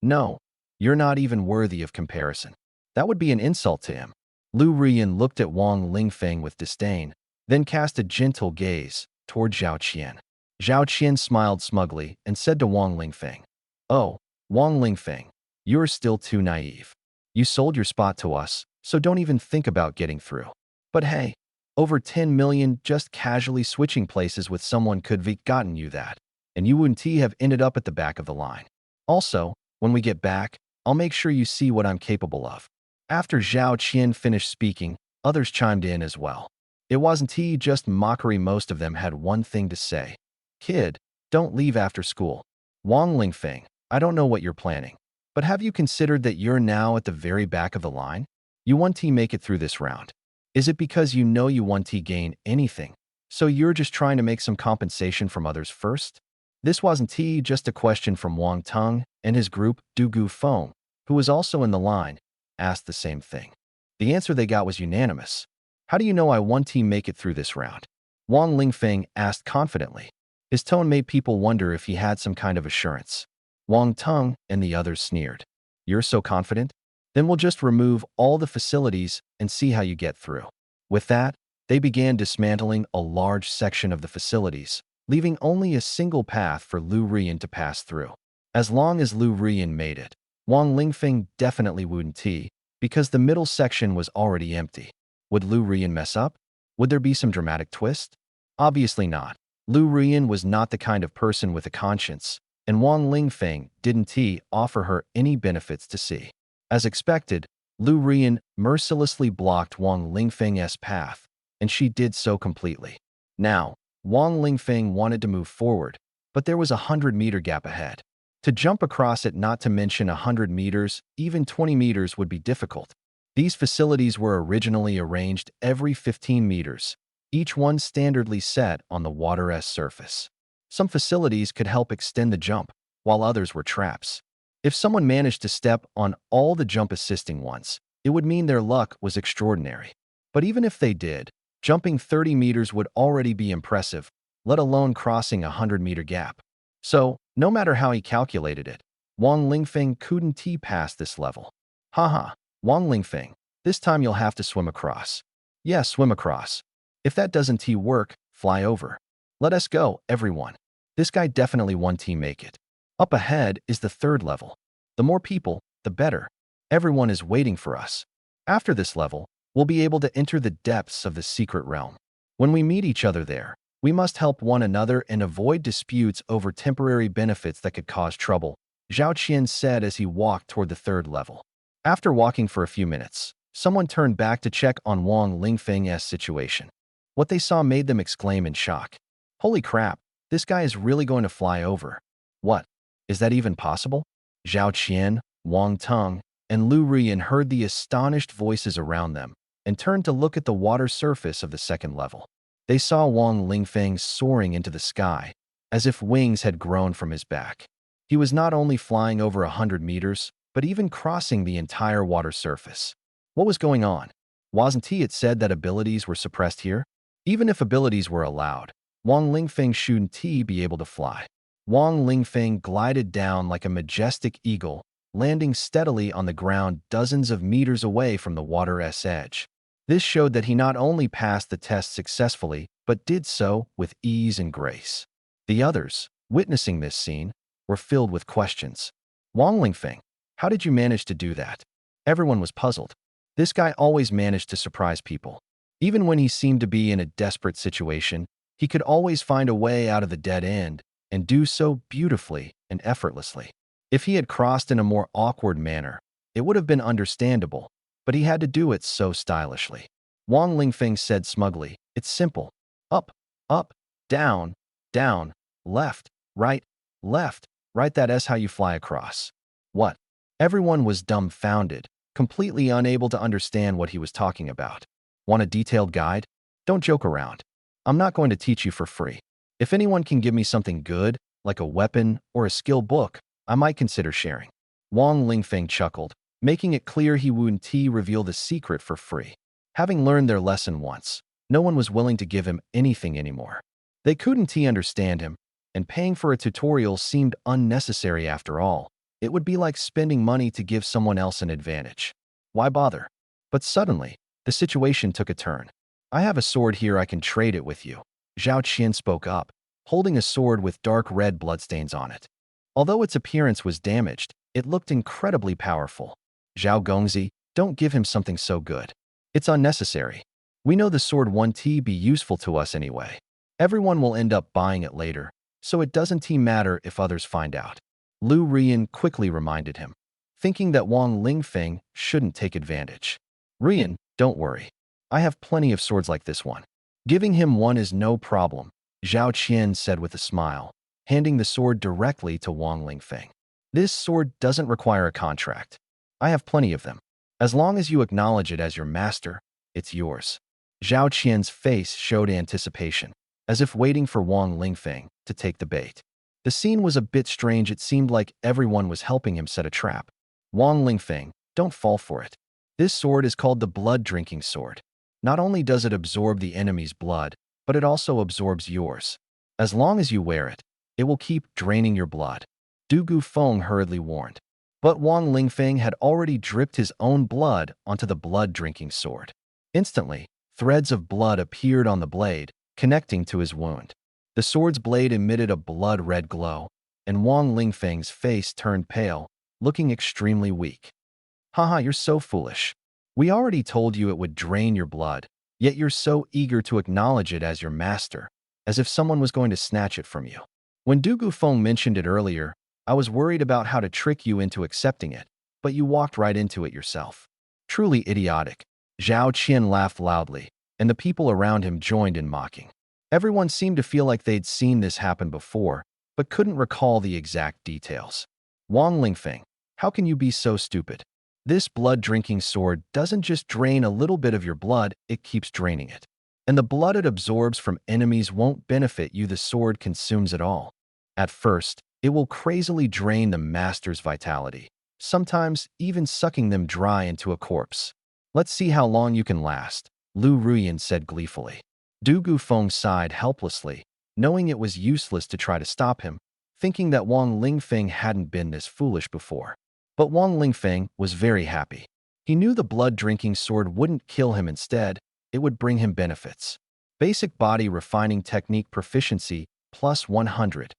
No, you're not even worthy of comparison. That would be an insult to him. Lu Rian looked at Wang Lingfeng with disdain, then cast a gentle gaze toward Zhao Qian. Zhao Qian smiled smugly and said to Wang Lingfeng, "Oh, Wang Lingfeng, you're still too naive. You sold your spot to us, so don't even think about getting through. But hey, over 10 million just casually switching places with someone could have gotten you that, and you wouldn't have ended up at the back of the line. Also, when we get back, I'll make sure you see what I'm capable of." After Zhao Qian finished speaking, others chimed in as well. It wasn't just mockery, most of them had one thing to say. Kid, don't leave after school. Wang Lingfeng, I don't know what you're planning, but have you considered that you're now at the very back of the line? You want to make it through this round. Is it because you know you want to gain anything, so you're just trying to make some compensation from others first? This wasn't just a question from Wang Teng, and his group, Du Gufeng, who was also in the line, asked the same thing. The answer they got was unanimous. How do you know I want to make it through this round? Wang Lingfeng asked confidently. His tone made people wonder if he had some kind of assurance. Wang Teng and the others sneered. You're so confident? Then we'll just remove all the facilities and see how you get through. With that, they began dismantling a large section of the facilities, leaving only a single path for Lu Rian to pass through. As long as Lu Rian made it, Wang Lingfeng definitely wouldn't because the middle section was already empty. Would Lu Rian mess up? Would there be some dramatic twist? Obviously not. Lu Rian was not the kind of person with a conscience, and Wang Lingfeng didn't offer her any benefits to see. As expected, Lu Rian mercilessly blocked Wang Lingfeng's path, and she did so completely. Now, Wang Lingfeng wanted to move forward, but there was a 100-meter gap ahead. To jump across it, not to mention 100 meters, even 20 meters would be difficult. These facilities were originally arranged every 15 meters, each one standardly set on the water's surface. Some facilities could help extend the jump, while others were traps. If someone managed to step on all the jump-assisting ones, it would mean their luck was extraordinary. But even if they did, jumping 30 meters would already be impressive, let alone crossing a 100-meter gap. So, no matter how he calculated it, Wang Lingfeng couldn't pass this level. Haha, Wang Lingfeng, this time you'll have to swim across. Yeah, swim across. If that doesn't work, fly over. Let us go, everyone. This guy definitely won't make it. Up ahead is the third level. The more people, the better. Everyone is waiting for us. After this level, we'll be able to enter the depths of the secret realm. When we meet each other there, we must help one another and avoid disputes over temporary benefits that could cause trouble, Zhao Qian said as he walked toward the third level. After walking for a few minutes, someone turned back to check on Wang Lingfeng's situation. What they saw made them exclaim in shock. Holy crap, this guy is really going to fly over. What? Is that even possible? Zhao Qian, Wang Teng, and Lu Rian heard the astonished voices around them and turned to look at the water surface of the second level. They saw Wang Lingfeng soaring into the sky, as if wings had grown from his back. He was not only flying over 100 meters, but even crossing the entire water surface. What was going on? Wasn't it said that abilities were suppressed here? Even if abilities were allowed, Wang Lingfeng shouldn't be able to fly. Wang Lingfeng glided down like a majestic eagle, landing steadily on the ground dozens of meters away from the water's edge. This showed that he not only passed the test successfully, but did so with ease and grace. The others, witnessing this scene, were filled with questions. Wang Lingfeng, how did you manage to do that? Everyone was puzzled. This guy always managed to surprise people. Even when he seemed to be in a desperate situation, he could always find a way out of the dead end and do so beautifully and effortlessly. If he had crossed in a more awkward manner, it would have been understandable, but he had to do it so stylishly. Wang Lingfeng said smugly, "It's simple. Up, up, down, down, left, right, that's how you fly across." What? Everyone was dumbfounded, completely unable to understand what he was talking about. Want a detailed guide? Don't joke around. I'm not going to teach you for free. If anyone can give me something good, like a weapon or a skill book, I might consider sharing. Wang Lingfeng chuckled, making it clear he wouldn't reveal the secret for free. Having learned their lesson once, no one was willing to give him anything anymore. They couldn't understand him, and paying for a tutorial seemed unnecessary after all. It would be like spending money to give someone else an advantage. Why bother? But suddenly, the situation took a turn. "I have a sword here, I can trade it with you." Zhao Qian spoke up, holding a sword with dark red bloodstains on it. Although its appearance was damaged, it looked incredibly powerful. "Zhao Gongzi, don't give him something so good. It's unnecessary. We know the sword won't be useful to us anyway. Everyone will end up buying it later, so it doesn't matter if others find out." Lu Rian quickly reminded him, thinking that Wang Lingfeng shouldn't take advantage. "Rian, don't worry. I have plenty of swords like this one. Giving him one is no problem," Zhao Qian said with a smile, handing the sword directly to Wang Lingfeng. "This sword doesn't require a contract. I have plenty of them. As long as you acknowledge it as your master, it's yours." Zhao Qian's face showed anticipation, as if waiting for Wang Lingfeng to take the bait. The scene was a bit strange. It seemed like everyone was helping him set a trap. "Wang Lingfeng, don't fall for it. This sword is called the blood-drinking sword. Not only does it absorb the enemy's blood, but it also absorbs yours. As long as you wear it, it will keep draining your blood," Du Gufeng hurriedly warned. But Wang Lingfeng had already dripped his own blood onto the blood-drinking sword. Instantly, threads of blood appeared on the blade, connecting to his wound. The sword's blade emitted a blood-red glow, and Wang Lingfeng's face turned pale, looking extremely weak. "Haha, you're so foolish. We already told you it would drain your blood, yet you're so eager to acknowledge it as your master, as if someone was going to snatch it from you. When Du Gufeng mentioned it earlier, I was worried about how to trick you into accepting it, but you walked right into it yourself. Truly idiotic." Zhao Qian laughed loudly, and the people around him joined in mocking. Everyone seemed to feel like they'd seen this happen before, but couldn't recall the exact details. "Wang Lingfeng, how can you be so stupid? This blood-drinking sword doesn't just drain a little bit of your blood, it keeps draining it. And the blood it absorbs from enemies won't benefit you, the sword consumes it all. At first, it will crazily drain the master's vitality, sometimes even sucking them dry into a corpse. Let's see how long you can last," Lu Ruyan said gleefully. Du Gufeng sighed helplessly, knowing it was useless to try to stop him, thinking that Wang Lingfeng hadn't been this foolish before. But Wang Lingfeng was very happy. He knew the blood-drinking sword wouldn't kill him. Instead, it would bring him benefits. Basic body refining technique proficiency plus 100.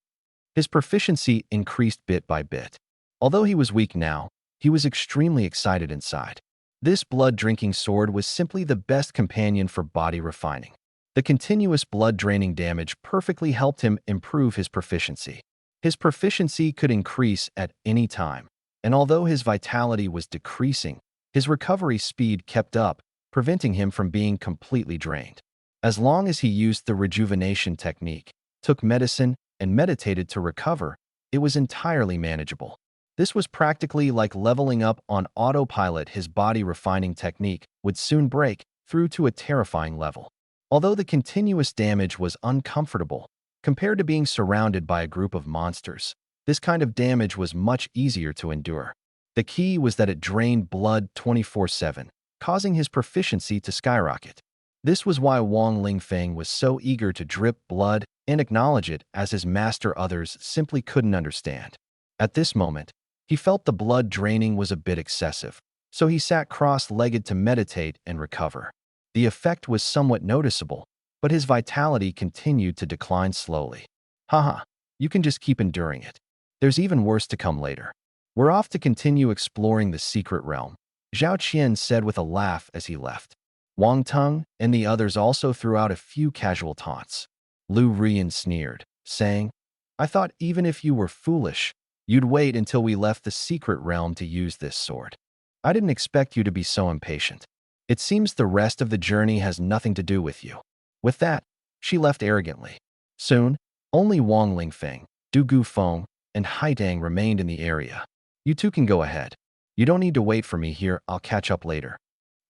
His proficiency increased bit by bit. Although he was weak now, he was extremely excited inside. This blood-drinking sword was simply the best companion for body refining. The continuous blood-draining damage perfectly helped him improve his proficiency. His proficiency could increase at any time, and although his vitality was decreasing, his recovery speed kept up, preventing him from being completely drained. As long as he used the rejuvenation technique, took medicine, and meditated to recover, it was entirely manageable. This was practically like leveling up on autopilot. His body refining technique would soon break through to a terrifying level. Although the continuous damage was uncomfortable, compared to being surrounded by a group of monsters, this kind of damage was much easier to endure. The key was that it drained blood 24/7, causing his proficiency to skyrocket. This was why Wang Lingfeng was so eager to drip blood and acknowledge it as his master. Others simply couldn't understand. At this moment, he felt the blood draining was a bit excessive, so he sat cross-legged to meditate and recover. The effect was somewhat noticeable, but his vitality continued to decline slowly. "Haha, you can just keep enduring it. There's even worse to come later. We're off to continue exploring the secret realm. Zhao Qian said with a laugh as he left. Wang Teng and the others also threw out a few casual taunts. Lu Rian sneered, saying, I thought even if you were foolish, you'd wait until we left the secret realm to use this sword. I didn't expect you to be so impatient. It seems the rest of the journey has nothing to do with you. With that, she left arrogantly. Soon, only Wang Lingfeng, Du Gufeng, and Haidang remained in the area. You two can go ahead. You don't need to wait for me here, I'll catch up later.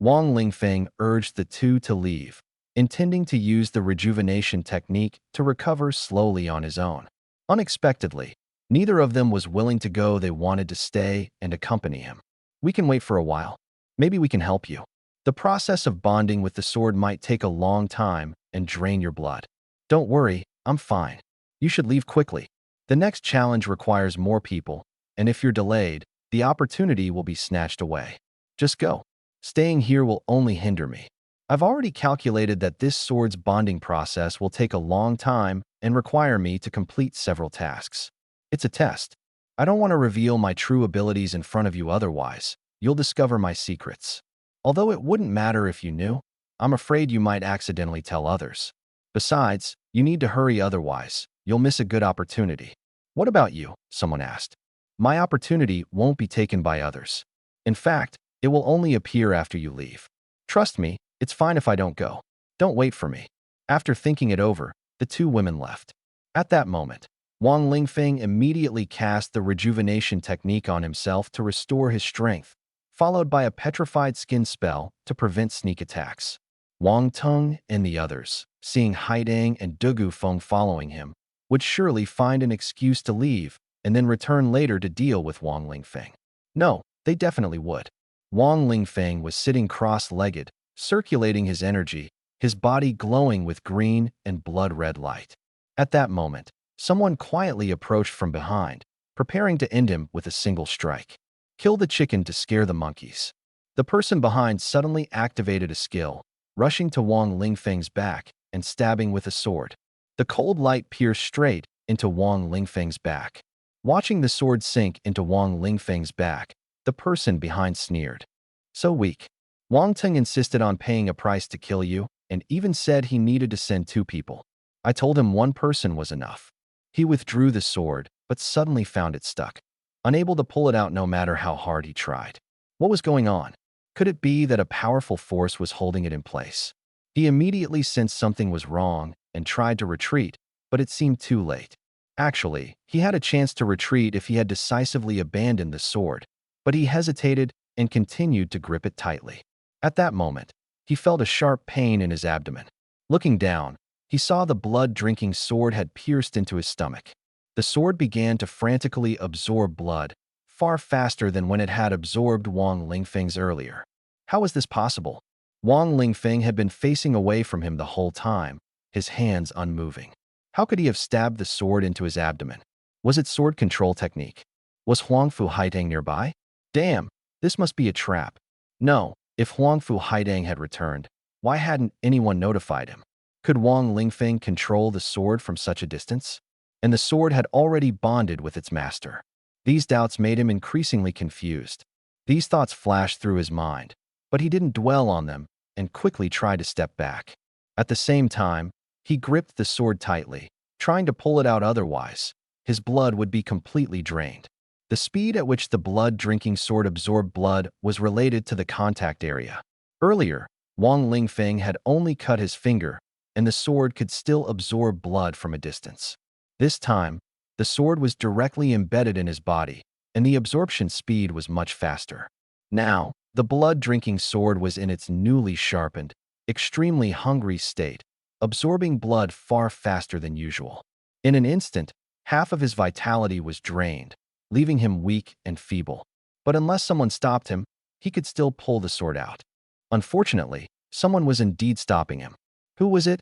Wang Lingfeng urged the two to leave, intending to use the rejuvenation technique to recover slowly on his own. Unexpectedly, neither of them was willing to go. They wanted to stay and accompany him. We can wait for a while. Maybe we can help you. The process of bonding with the sword might take a long time and drain your blood. Don't worry, I'm fine. You should leave quickly. The next challenge requires more people, and if you're delayed, the opportunity will be snatched away. Just go. Staying here will only hinder me. I've already calculated that this sword's bonding process will take a long time and require me to complete several tasks. It's a test. I don't want to reveal my true abilities in front of you, otherwise you'll discover my secrets. Although it wouldn't matter if you knew, I'm afraid you might accidentally tell others. Besides, you need to hurry, otherwise you'll miss a good opportunity. What about you? Someone asked. My opportunity won't be taken by others. In fact, it will only appear after you leave. Trust me, it's fine if I don't go. Don't wait for me. After thinking it over, the two women left. At that moment, Wang Lingfeng immediately cast the rejuvenation technique on himself to restore his strength, followed by a petrified skin spell to prevent sneak attacks. Wang Teng and the others, seeing Haidang and Du Gufeng following him, would surely find an excuse to leave and then return later to deal with Wang Lingfeng. No, they definitely would. Wang Lingfeng was sitting cross-legged, circulating his energy, his body glowing with green and blood-red light. At that moment, someone quietly approached from behind, preparing to end him with a single strike. Kill the chicken to scare the monkeys. The person behind suddenly activated a skill, rushing to Wang Lingfeng's back and stabbing with a sword. The cold light pierced straight into Wang Lingfeng's back. Watching the sword sink into Wang Lingfeng's back, the person behind sneered. So weak. Wang Teng insisted on paying a price to kill you and even said he needed to send two people. I told him one person was enough. He withdrew the sword, but suddenly found it stuck, unable to pull it out no matter how hard he tried. What was going on? Could it be that a powerful force was holding it in place? He immediately sensed something was wrong and tried to retreat, but it seemed too late. Actually, he had a chance to retreat if he had decisively abandoned the sword, but he hesitated and continued to grip it tightly. At that moment, he felt a sharp pain in his abdomen. Looking down, he saw the blood-drinking sword had pierced into his stomach. The sword began to frantically absorb blood, far faster than when it had absorbed Wang Lingfeng's earlier. How was this possible? Wang Lingfeng had been facing away from him the whole time, his hands unmoving. How could he have stabbed the sword into his abdomen? Was it sword control technique? Was Huangfu Haidang nearby? Damn, this must be a trap. No, if Huangfu Haidang had returned, why hadn't anyone notified him? Could Wang Lingfeng control the sword from such a distance? And the sword had already bonded with its master. These doubts made him increasingly confused. These thoughts flashed through his mind, but he didn't dwell on them and quickly tried to step back. At the same time, he gripped the sword tightly, trying to pull it out, otherwise his blood would be completely drained. The speed at which the blood-drinking sword absorbed blood was related to the contact area. Earlier, Wang Lingfeng had only cut his finger, and the sword could still absorb blood from a distance. This time, the sword was directly embedded in his body, and the absorption speed was much faster. Now, the blood-drinking sword was in its newly sharpened, extremely hungry state, absorbing blood far faster than usual. In an instant, half of his vitality was drained, leaving him weak and feeble. But unless someone stopped him, he could still pull the sword out. Unfortunately, someone was indeed stopping him. Who was it?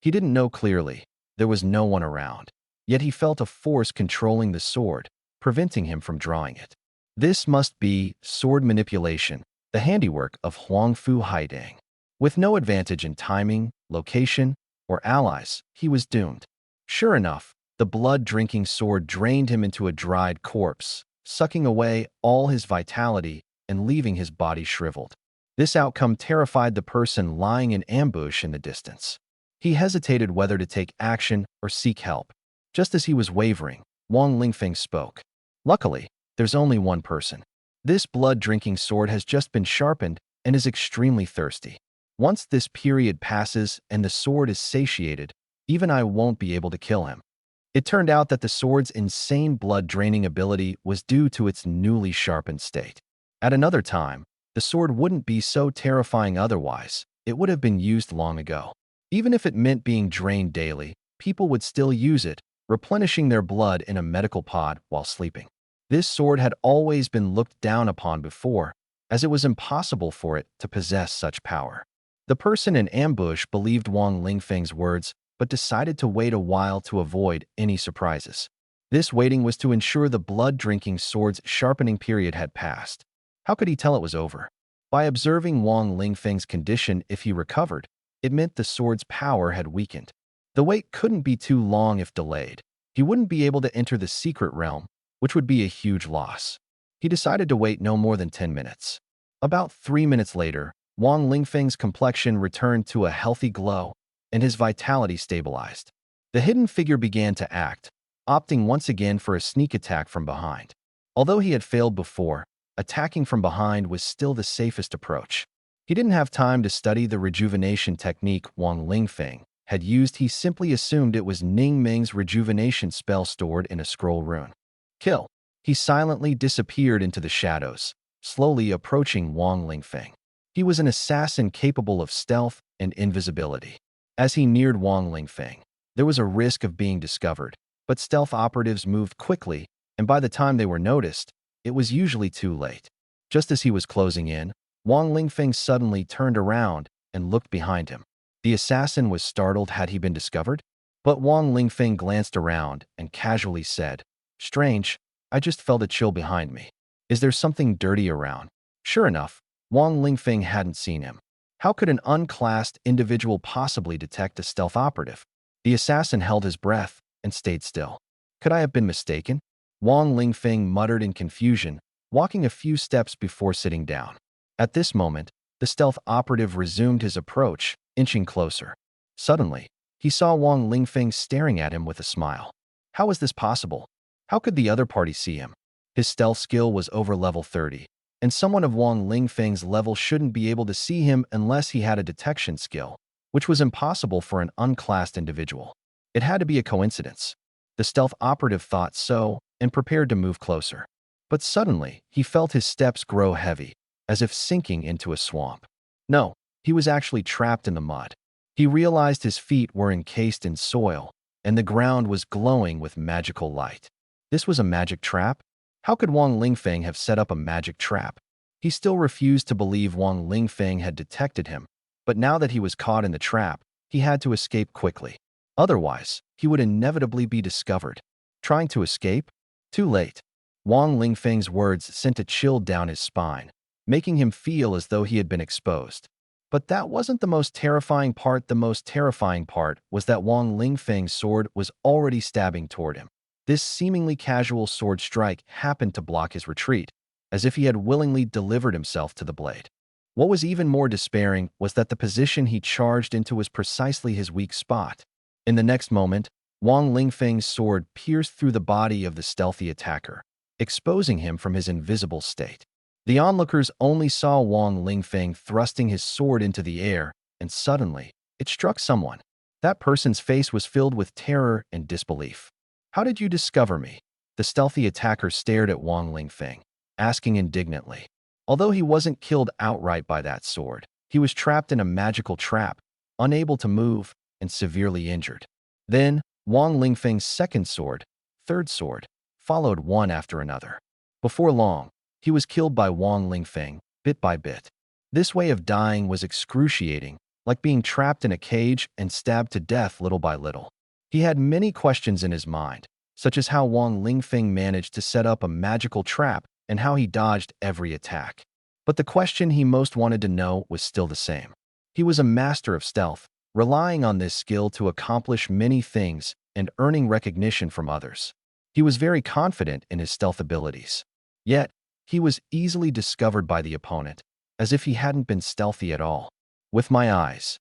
He didn't know clearly. There was no one around. Yet he felt a force controlling the sword, preventing him from drawing it. This must be sword manipulation, the handiwork of Huangfu Haidang. With no advantage in timing, location, or allies, he was doomed. Sure enough, the blood-drinking sword drained him into a dried corpse, sucking away all his vitality and leaving his body shriveled. This outcome terrified the person lying in ambush in the distance. He hesitated whether to take action or seek help. Just as he was wavering, Wang Lingfeng spoke. Luckily, there's only one person. This blood-drinking sword has just been sharpened and is extremely thirsty. Once this period passes and the sword is satiated, even I won't be able to kill him. It turned out that the sword's insane blood-draining ability was due to its newly sharpened state. At another time, the sword wouldn't be so terrifying otherwise. It would have been used long ago. Even if it meant being drained daily, people would still use it, replenishing their blood in a medical pod while sleeping. This sword had always been looked down upon before, as it was impossible for it to possess such power. The person in ambush believed Wang Lingfeng's words, but decided to wait a while to avoid any surprises. This waiting was to ensure the blood-drinking sword's sharpening period had passed. How could he tell it was over? By observing Wang Lingfeng's condition if he recovered, it meant the sword's power had weakened. The wait couldn't be too long if delayed. He wouldn't be able to enter the secret realm, which would be a huge loss. He decided to wait no more than 10 minutes. About 3 minutes later, Wang Lingfeng's complexion returned to a healthy glow, and his vitality stabilized. The hidden figure began to act, opting once again for a sneak attack from behind. Although he had failed before, attacking from behind was still the safest approach. He didn't have time to study the rejuvenation technique Wang Lingfeng had used. He simply assumed it was Ning Ming's rejuvenation spell stored in a scroll rune. Kill. He silently disappeared into the shadows, slowly approaching Wang Lingfeng. He was an assassin capable of stealth and invisibility. As he neared Wang Lingfeng, there was a risk of being discovered, but stealth operatives moved quickly, and by the time they were noticed, it was usually too late. Just as he was closing in, Wang Lingfeng suddenly turned around and looked behind him. The assassin was startled. Had he been discovered? But Wang Lingfeng glanced around and casually said, "Strange, I just felt a chill behind me. Is there something dirty around?" Sure enough, Wang Lingfeng hadn't seen him. How could an unclassed individual possibly detect a stealth operative? The assassin held his breath and stayed still. Could I have been mistaken? Wang Lingfeng muttered in confusion, walking a few steps before sitting down. At this moment, the stealth operative resumed his approach, inching closer. Suddenly, he saw Wang Lingfeng staring at him with a smile. How was this possible? How could the other party see him? His stealth skill was over level 30, and someone of Wang Lingfeng's level shouldn't be able to see him unless he had a detection skill, which was impossible for an unclassed individual. It had to be a coincidence. The stealth operative thought so and prepared to move closer. But suddenly, he felt his steps grow heavy, as if sinking into a swamp. No, he was actually trapped in the mud. He realized his feet were encased in soil, and the ground was glowing with magical light. This was a magic trap? How could Wang Lingfeng have set up a magic trap? He still refused to believe Wang Lingfeng had detected him, but now that he was caught in the trap, he had to escape quickly. Otherwise, he would inevitably be discovered. Trying to escape? Too late. Wang Lingfeng's words sent a chill down his spine, making him feel as though he had been exposed. But that wasn't the most terrifying part. The most terrifying part was that Wang Lingfeng's sword was already stabbing toward him. This seemingly casual sword strike happened to block his retreat, as if he had willingly delivered himself to the blade. What was even more despairing was that the position he charged into was precisely his weak spot. In the next moment, Wang Lingfeng's sword pierced through the body of the stealthy attacker, exposing him from his invisible state. The onlookers only saw Wang Lingfeng thrusting his sword into the air, and suddenly, it struck someone. That person's face was filled with terror and disbelief. "How did you discover me?" The stealthy attacker stared at Wang Lingfeng, asking indignantly. Although he wasn't killed outright by that sword, he was trapped in a magical trap, unable to move, and severely injured. Then, Wang Lingfeng's second sword, third sword, followed one after another. Before long, he was killed by Wang Lingfeng, bit by bit. This way of dying was excruciating, like being trapped in a cage and stabbed to death little by little. He had many questions in his mind, such as how Wang Lingfeng managed to set up a magical trap and how he dodged every attack. But the question he most wanted to know was still the same. He was a master of stealth, relying on this skill to accomplish many things and earning recognition from others. He was very confident in his stealth abilities. Yet, He was easily discovered by the opponent, as if he hadn't been stealthy at all. With my eyes.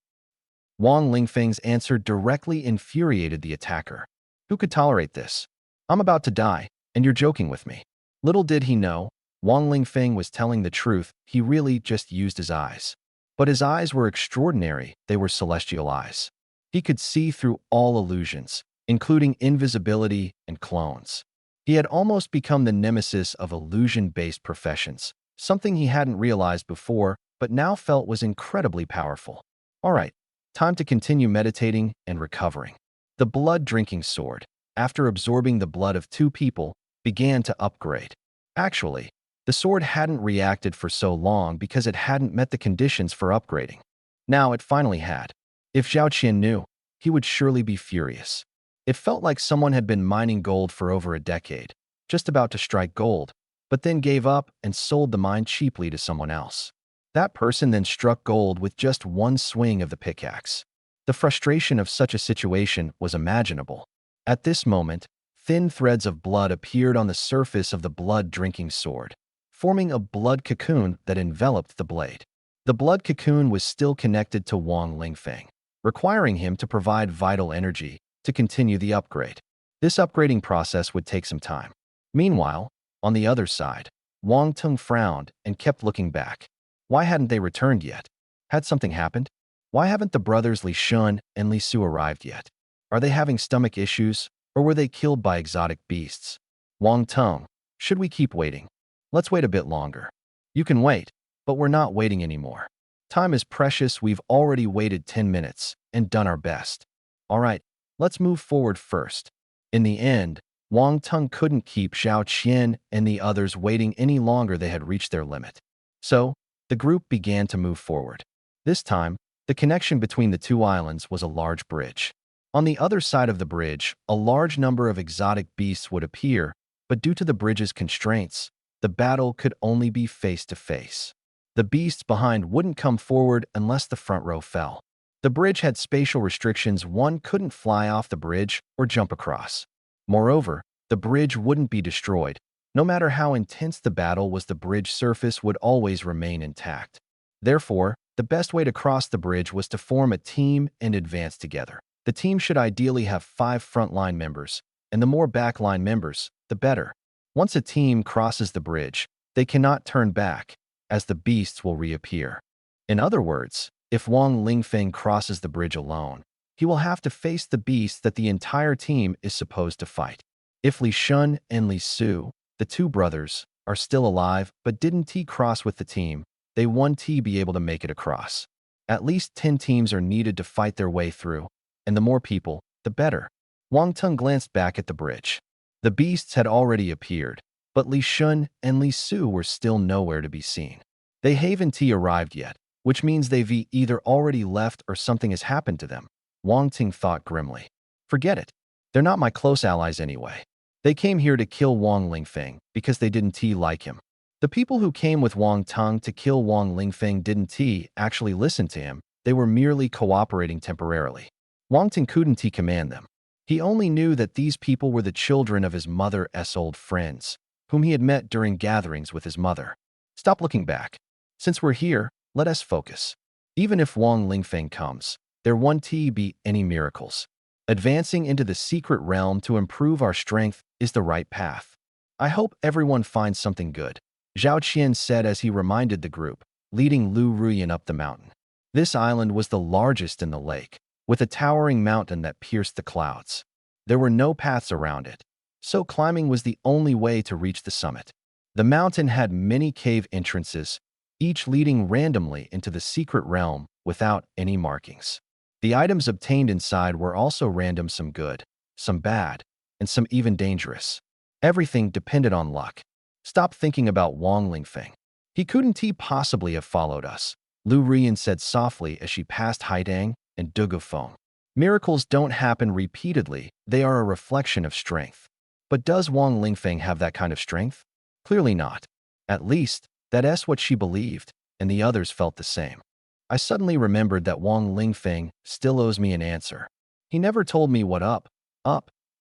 Wang Lingfeng's answer directly infuriated the attacker. Who could tolerate this? I'm about to die, and you're joking with me. Little did he know, Wang Lingfeng was telling the truth. He really just used his eyes. But his eyes were extraordinary. They were celestial eyes. He could see through all illusions, including invisibility and clones. He had almost become the nemesis of illusion-based professions, something he hadn't realized before, but now felt was incredibly powerful. All right, time to continue meditating and recovering. The blood-drinking sword, after absorbing the blood of 2 people, began to upgrade. Actually, the sword hadn't reacted for so long because it hadn't met the conditions for upgrading. Now it finally had. If Zhao Qian knew, he would surely be furious. It felt like someone had been mining gold for over a decade, just about to strike gold, but then gave up and sold the mine cheaply to someone else. That person then struck gold with just one swing of the pickaxe. The frustration of such a situation was imaginable. At this moment, thin threads of blood appeared on the surface of the blood-drinking sword, forming a blood cocoon that enveloped the blade. The blood cocoon was still connected to Wang Lingfeng, requiring him to provide vital energy to continue the upgrade. This upgrading process would take some time. Meanwhile, on the other side, Wang Tung frowned and kept looking back. Why hadn't they returned yet? Had something happened? Why haven't the brothers Li Shun and Li Su arrived yet? Are they having stomach issues, or were they killed by exotic beasts? Wang Tung, should we keep waiting? Let's wait a bit longer. You can wait, but we're not waiting anymore. Time is precious. We've already waited 10 minutes and done our best. All right, let's move forward first. In the end, Wang Tung couldn't keep Zhao Qian and the others waiting any longer. They had reached their limit. So, the group began to move forward. This time, the connection between the 2 islands was a large bridge. On the other side of the bridge, a large number of exotic beasts would appear, but due to the bridge's constraints, the battle could only be face-to-face. The beasts behind wouldn't come forward unless the front row fell. The bridge had spatial restrictions. One couldn't fly off the bridge or jump across. Moreover, the bridge wouldn't be destroyed. No matter how intense the battle was, the bridge surface would always remain intact. Therefore, the best way to cross the bridge was to form a team and advance together. The team should ideally have 5 frontline members, and the more backline members, the better. Once a team crosses the bridge, they cannot turn back, as the beasts will reappear. In other words, if Wang Lingfeng crosses the bridge alone, he will have to face the beasts that the entire team is supposed to fight. If Li Shun and Li Su, the 2 brothers, are still alive but didn't cross with the team, they won't be able to make it across. At least 10 teams are needed to fight their way through, and the more people, the better. Wang Tung glanced back at the bridge. The beasts had already appeared, but Li Shun and Li Su were still nowhere to be seen. They haven't arrived yet, which means they've either already left or something has happened to them. Wang Tung thought grimly. Forget it. They're not my close allies anyway. They came here to kill Wang Lingfeng because they didn't like him. The people who came with Wang Tung to kill Wang Lingfeng didn't actually listen to him. They were merely cooperating temporarily. Wang Tung couldn't command them. He only knew that these people were the children of his mother's old friends, whom he had met during gatherings with his mother. Stop looking back. Since we're here, let us focus. Even if Wang Lingfeng comes, there won't be any miracles. Advancing into the secret realm to improve our strength is the right path. I hope everyone finds something good, Zhao Qian said as he reminded the group, leading Lu Ruyan up the mountain. This island was the largest in the lake, with a towering mountain that pierced the clouds. There were no paths around it, so climbing was the only way to reach the summit. The mountain had many cave entrances, each leading randomly into the secret realm without any markings. The items obtained inside were also random, some good, some bad, and some even dangerous. Everything depended on luck. Stop thinking about Wang Lingfeng. He couldn't possibly have followed us, Lu Ruyan said softly as she passed Haidang and Dugofeng. Miracles don't happen repeatedly, they are a reflection of strength. But does Wang Lingfeng have that kind of strength? Clearly not. At least, that's what she believed, and the others felt the same. I suddenly remembered that Wang Lingfeng still owes me an answer. He never told me what up,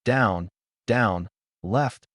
down, left,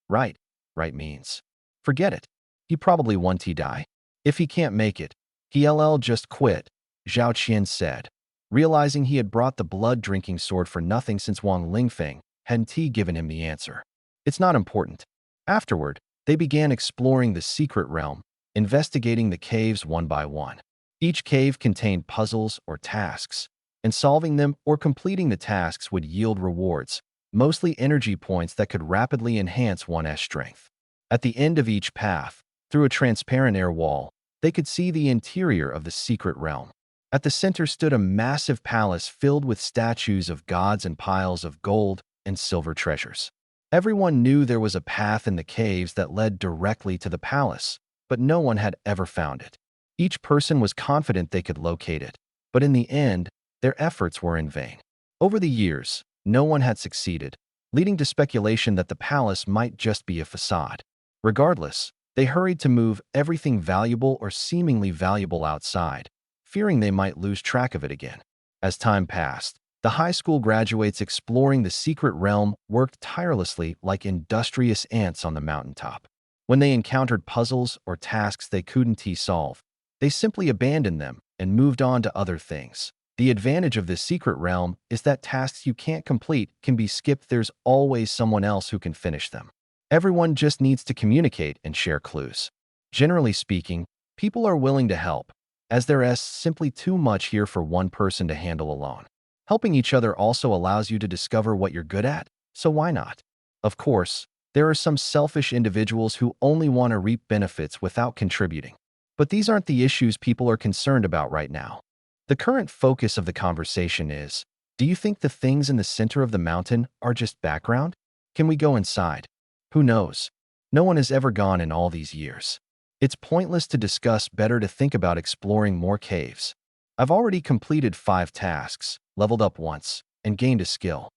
right means. Forget it. He probably won't die. If he can't make it, he'll just quit, Zhao Qian said. Realizing he had brought the blood-drinking sword for nothing since Wang Lingfeng hadn't given him the answer. It's not important. Afterward, they began exploring the secret realm, investigating the caves one by one. Each cave contained puzzles or tasks, and solving them or completing the tasks would yield rewards, mostly energy points that could rapidly enhance one's strength. At the end of each path, through a transparent air wall, they could see the interior of the secret realm. At the center stood a massive palace filled with statues of gods and piles of gold and silver treasures. Everyone knew there was a path in the caves that led directly to the palace, but no one had ever found it. Each person was confident they could locate it, but in the end, their efforts were in vain. Over the years, no one had succeeded, leading to speculation that the palace might just be a facade. Regardless, they hurried to move everything valuable or seemingly valuable outside, fearing they might lose track of it again. As time passed, the high school graduates exploring the secret realm worked tirelessly like industrious ants on the mountaintop. When they encountered puzzles or tasks they couldn't solve, they simply abandoned them and moved on to other things. The advantage of this secret realm is that tasks you can't complete can be skipped. There's always someone else who can finish them. Everyone just needs to communicate and share clues. Generally speaking, people are willing to help, as there is simply too much here for one person to handle alone. Helping each other also allows you to discover what you're good at, so why not? Of course, there are some selfish individuals who only want to reap benefits without contributing. But these aren't the issues people are concerned about right now. The current focus of the conversation is, do you think the things in the center of the mountain are just background? Can we go inside? Who knows? No one has ever gone in all these years. It's pointless to discuss, better to think about exploring more caves. I've already completed 5 tasks, leveled up once, and gained a skill.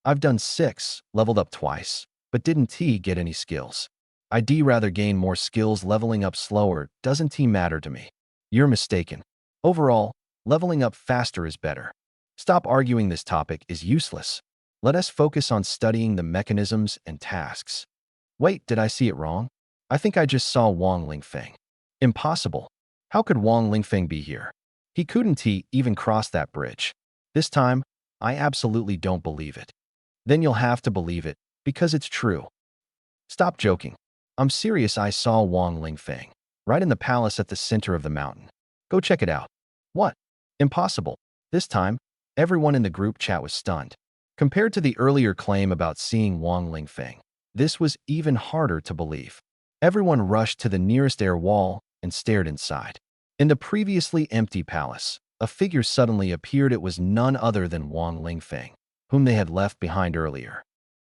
I've done 6, leveled up twice, but didn't get any skills. I'd rather gain more skills. Leveling up slower doesn't matter to me. You're mistaken. Overall, leveling up faster is better. Stop arguing. This topic is useless. Let us focus on studying the mechanisms and tasks. Wait, did I see it wrong? I think I just saw Wang Lingfeng. Impossible. How could Wang Lingfeng be here? He couldn't even cross that bridge. This time, I absolutely don't believe it. Then you'll have to believe it, because it's true. Stop joking. I'm serious. I saw Wang Lingfeng, right in the palace at the center of the mountain. Go check it out. What? Impossible. This time, everyone in the group chat was stunned. Compared to the earlier claim about seeing Wang Lingfeng, this was even harder to believe. Everyone rushed to the nearest air wall and stared inside. In the previously empty palace, a figure suddenly appeared. It was none other than Wang Lingfeng, whom they had left behind earlier.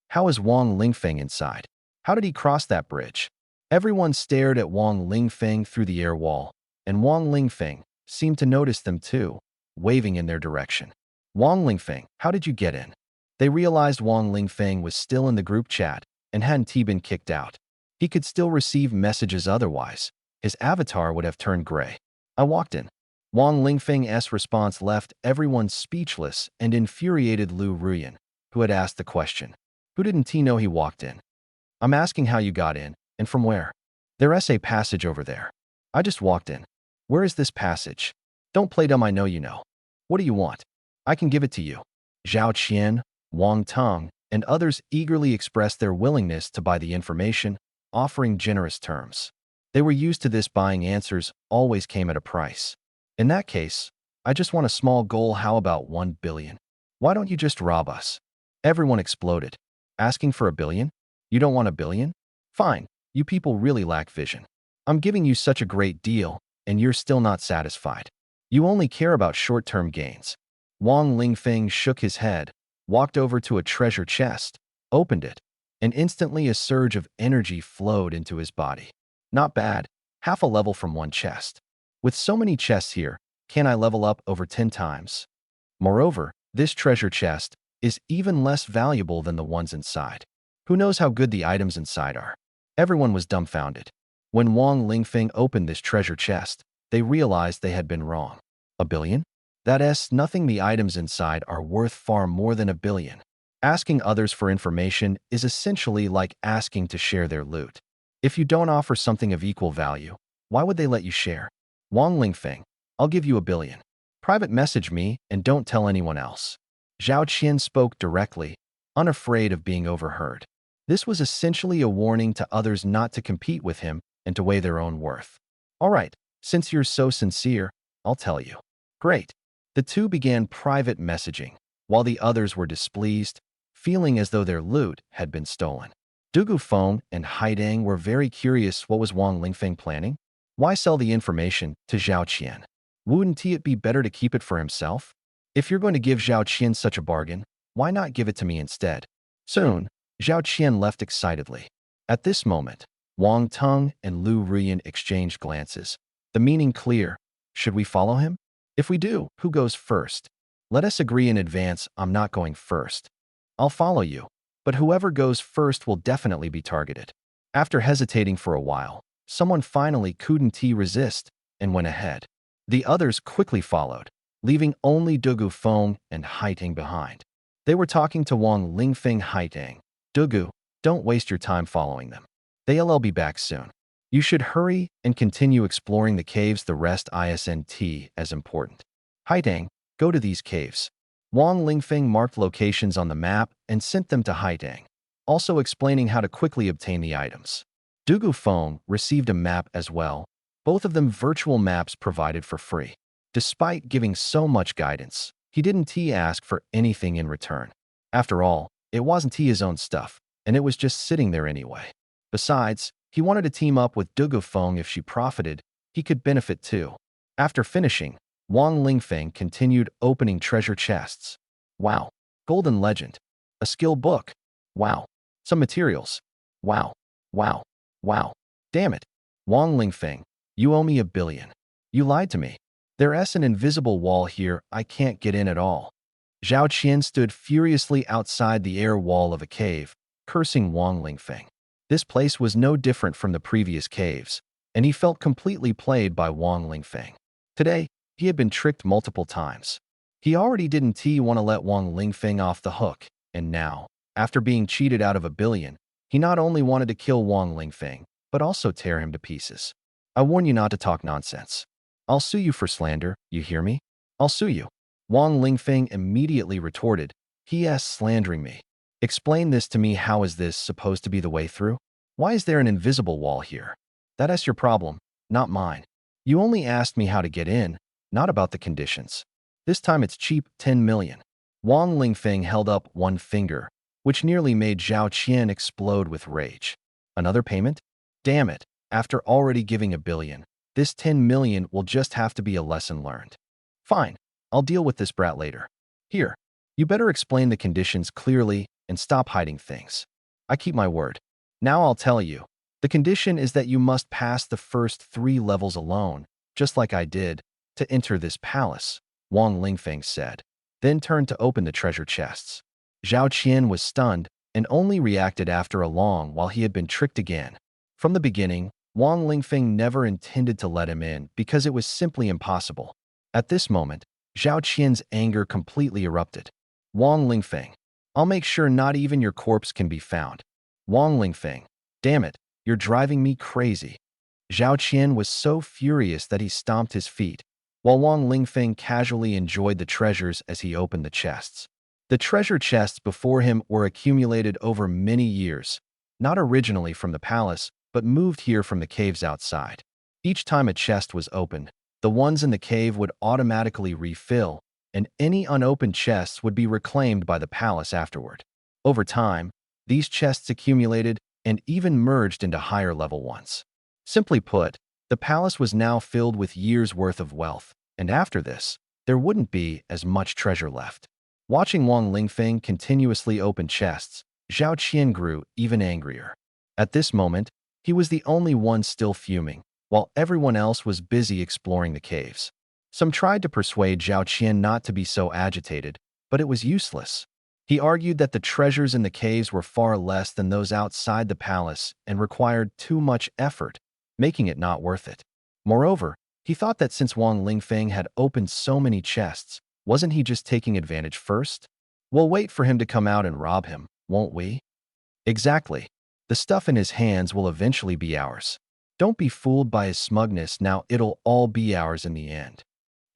How is Wang Lingfeng inside? How did he cross that bridge? Everyone stared at Wang Lingfeng through the air wall, and Wang Lingfeng seemed to notice them too, waving in their direction. Wang Lingfeng, how did you get in? They realized Wang Lingfeng was still in the group chat and hadn't been kicked out. He could still receive messages, otherwise his avatar would have turned gray. I walked in. Wang Lingfeng's response left everyone speechless and infuriated. Lu Ruyan, who had asked the question. Who didn't know he walked in? I'm asking how you got in, and from where? There's a passage over there. I just walked in. Where is this passage? Don't play dumb, I know you know. What do you want? I can give it to you. Zhao Qian, Wang Tong, and others eagerly expressed their willingness to buy the information, offering generous terms. They were used to this. Buying answers always came at a price. In that case, I just want a small goal. How about 1 billion? Why don't you just rob us? Everyone exploded. Asking for 1 billion? You don't want 1 billion? Fine, you people really lack vision. I'm giving you such a great deal, and you're still not satisfied. You only care about short-term gains. Wang Lingfeng shook his head, walked over to a treasure chest, opened it, and instantly a surge of energy flowed into his body. Not bad, half a level from one chest. With so many chests here, can I level up over 10 times? Moreover, this treasure chest is even less valuable than the ones inside. Who knows how good the items inside are? Everyone was dumbfounded. When Wang Lingfeng opened this treasure chest, they realized they had been wrong. 1 billion? That's nothing. The items inside are worth far more than 1 billion. Asking others for information is essentially like asking to share their loot. If you don't offer something of equal value, why would they let you share? Wang Lingfeng, I'll give you 1 billion. Private message me and don't tell anyone else. Zhao Qian spoke directly, unafraid of being overheard. This was essentially a warning to others not to compete with him and to weigh their own worth. All right, since you're so sincere, I'll tell you. Great. The two began private messaging, while the others were displeased, feeling as though their loot had been stolen. Dugu Feng and Haidang were very curious what was Wang Lingfeng planning. Why sell the information to Zhao Qian? Wouldn't it be better to keep it for himself? If you're going to give Zhao Qian such a bargain, why not give it to me instead? Soon, Zhao Qian left excitedly. At this moment, Wang Teng and Lu Ruyan exchanged glances. The meaning clear. Should we follow him? If we do, who goes first? Let us agree in advance I'm not going first. I'll follow you, but whoever goes first will definitely be targeted. After hesitating for a while, someone finally couldn't resist and went ahead. The others quickly followed, leaving only Dugu Feng and Haitang behind. They were talking to Wang Lingfeng. Haitang, Dugu, don't waste your time following them. They'll be back soon. You should hurry and continue exploring the caves. The rest isn't as important. Haitang, go to these caves. Wang Lingfeng marked locations on the map and sent them to Haitang, also explaining how to quickly obtain the items. Dugu Feng received a map as well, both of them virtual maps provided for free. Despite giving so much guidance, he didn't ask for anything in return. After all, it wasn't his own stuff, and it was just sitting there anyway. Besides, he wanted to team up with Dugu Feng. If she profited, he could benefit too. After finishing, Wang Lingfeng continued opening treasure chests. Wow. Golden Legend. A skill book. Wow. Some materials. Wow. Wow. Wow. Damn it. Wang Lingfeng, you owe me 1 billion. You lied to me. There's an invisible wall here. I can't get in at all. Zhao Qian stood furiously outside the air wall of a cave, cursing Wang Lingfeng. This place was no different from the previous caves, and he felt completely played by Wang Lingfeng. Today, he had been tricked multiple times. He already didn't want to let Wang Lingfeng off the hook, and now, after being cheated out of 1 billion, he not only wanted to kill Wang Lingfeng, but also tear him to pieces. I warn you not to talk nonsense. I'll sue you for slander, you hear me? I'll sue you. Wang Lingfeng immediately retorted, He slandering me. Explain this to me. How is this supposed to be the way through? Why is there an invisible wall here? That's your problem, not mine. You only asked me how to get in, not about the conditions. This time it's cheap, 10 million. Wang Lingfeng held up one finger, which nearly made Zhao Qian explode with rage. Another payment? Damn it, after already giving 1 billion, this 10 million will just have to be a lesson learned. Fine, I'll deal with this brat later. Here, you better explain the conditions clearly and stop hiding things. I keep my word. Now I'll tell you. The condition is that you must pass the first 3 levels alone, just like I did, to enter this palace, Wang Lingfeng said, then turned to open the treasure chests. Zhao Qian was stunned and only reacted after a long while. He had been tricked again. From the beginning, Wang Lingfeng never intended to let him in because it was simply impossible. At this moment, Zhao Qian's anger completely erupted. Wang Lingfeng, I'll make sure not even your corpse can be found. Wang Lingfeng, damn it, you're driving me crazy. Zhao Qian was so furious that he stomped his feet, while Wang Lingfeng casually enjoyed the treasures as he opened the chests. The treasure chests before him were accumulated over many years, not originally from the palace, but moved here from the caves outside. Each time a chest was opened, the ones in the cave would automatically refill, and any unopened chests would be reclaimed by the palace afterward. Over time, these chests accumulated and even merged into higher-level ones. Simply put, the palace was now filled with years' worth of wealth, and after this, there wouldn't be as much treasure left. Watching Wang Lingfeng continuously open chests, Zhao Qian grew even angrier. At this moment, he was the only one still fuming, while everyone else was busy exploring the caves. Some tried to persuade Zhao Qian not to be so agitated, but it was useless. He argued that the treasures in the caves were far less than those outside the palace and required too much effort, making it not worth it. Moreover, he thought that since Wang Lingfeng had opened so many chests, wasn't he just taking advantage first? We'll wait for him to come out and rob him, won't we? Exactly. The stuff in his hands will eventually be ours. Don't be fooled by his smugness now, it'll all be ours in the end.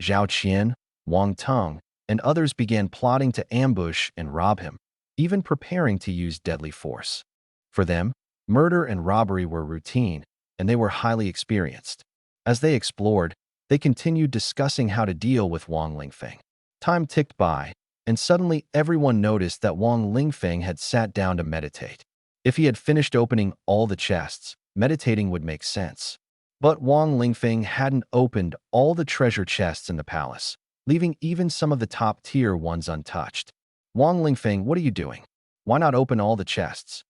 Zhao Qian, Wang Teng, and others began plotting to ambush and rob him, even preparing to use deadly force. For them, murder and robbery were routine, and they were highly experienced. As they explored, they continued discussing how to deal with Wang Lingfeng. Time ticked by, and suddenly everyone noticed that Wang Lingfeng had sat down to meditate. If he had finished opening all the chests, meditating would make sense. But Wang Lingfeng hadn't opened all the treasure chests in the palace, leaving even some of the top-tier ones untouched. Wang Lingfeng, what are you doing? Why not open all the chests?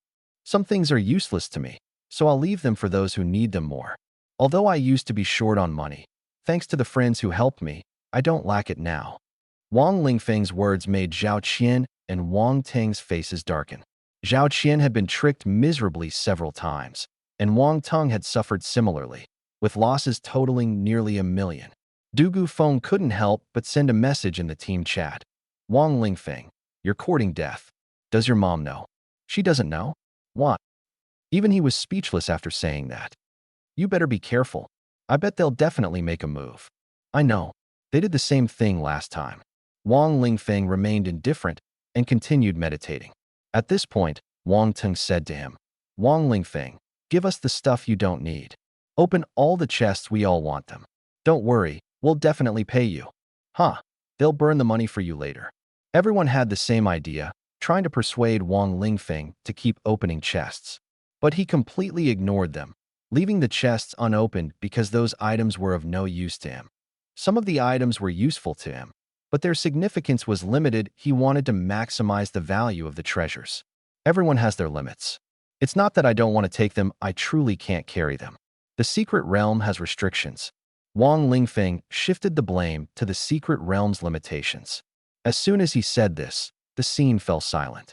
Some things are useless to me, so I'll leave them for those who need them more. Although I used to be short on money, thanks to the friends who helped me, I don't lack it now. Wang Lingfeng's words made Zhao Qian and Wang Teng's faces darken. Zhao Qian had been tricked miserably several times, and Wang Teng had suffered similarly, with losses totaling nearly 1 million. Du Gufeng couldn't help but send a message in the team chat. Wang Lingfeng, you're courting death. Does your mom know? She doesn't know? What? Even he was speechless after saying that. You better be careful. I bet they'll definitely make a move. I know. They did the same thing last time. Wang Lingfeng remained indifferent and continued meditating. At this point, Wang Teng said to him, Wang Lingfeng, give us the stuff you don't need. Open all the chests, we all want them. Don't worry, we'll definitely pay you. Huh, they'll burn the money for you later. Everyone had the same idea, trying to persuade Wang Lingfeng to keep opening chests. But he completely ignored them, leaving the chests unopened because those items were of no use to him. Some of the items were useful to him, but their significance was limited. He wanted to maximize the value of the treasures. Everyone has their limits. It's not that I don't want to take them, I truly can't carry them. The secret realm has restrictions. Wang Lingfeng shifted the blame to the secret realm's limitations. As soon as he said this, the scene fell silent.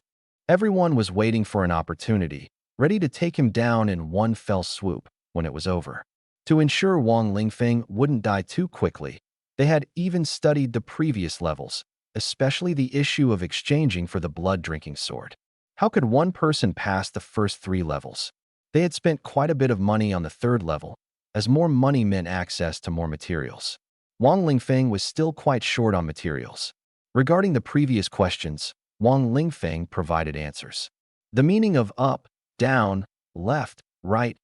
Everyone was waiting for an opportunity, ready to take him down in one fell swoop when it was over. To ensure Wang Lingfeng wouldn't die too quickly, they had even studied the previous levels, especially the issue of exchanging for the blood-drinking sword. How could one person pass the first 3 levels? They had spent quite a bit of money on the 3rd level, as more money meant access to more materials. Wang Lingfeng was still quite short on materials. Regarding the previous questions, Wang Lingfeng provided answers. The meaning of up, down, left, right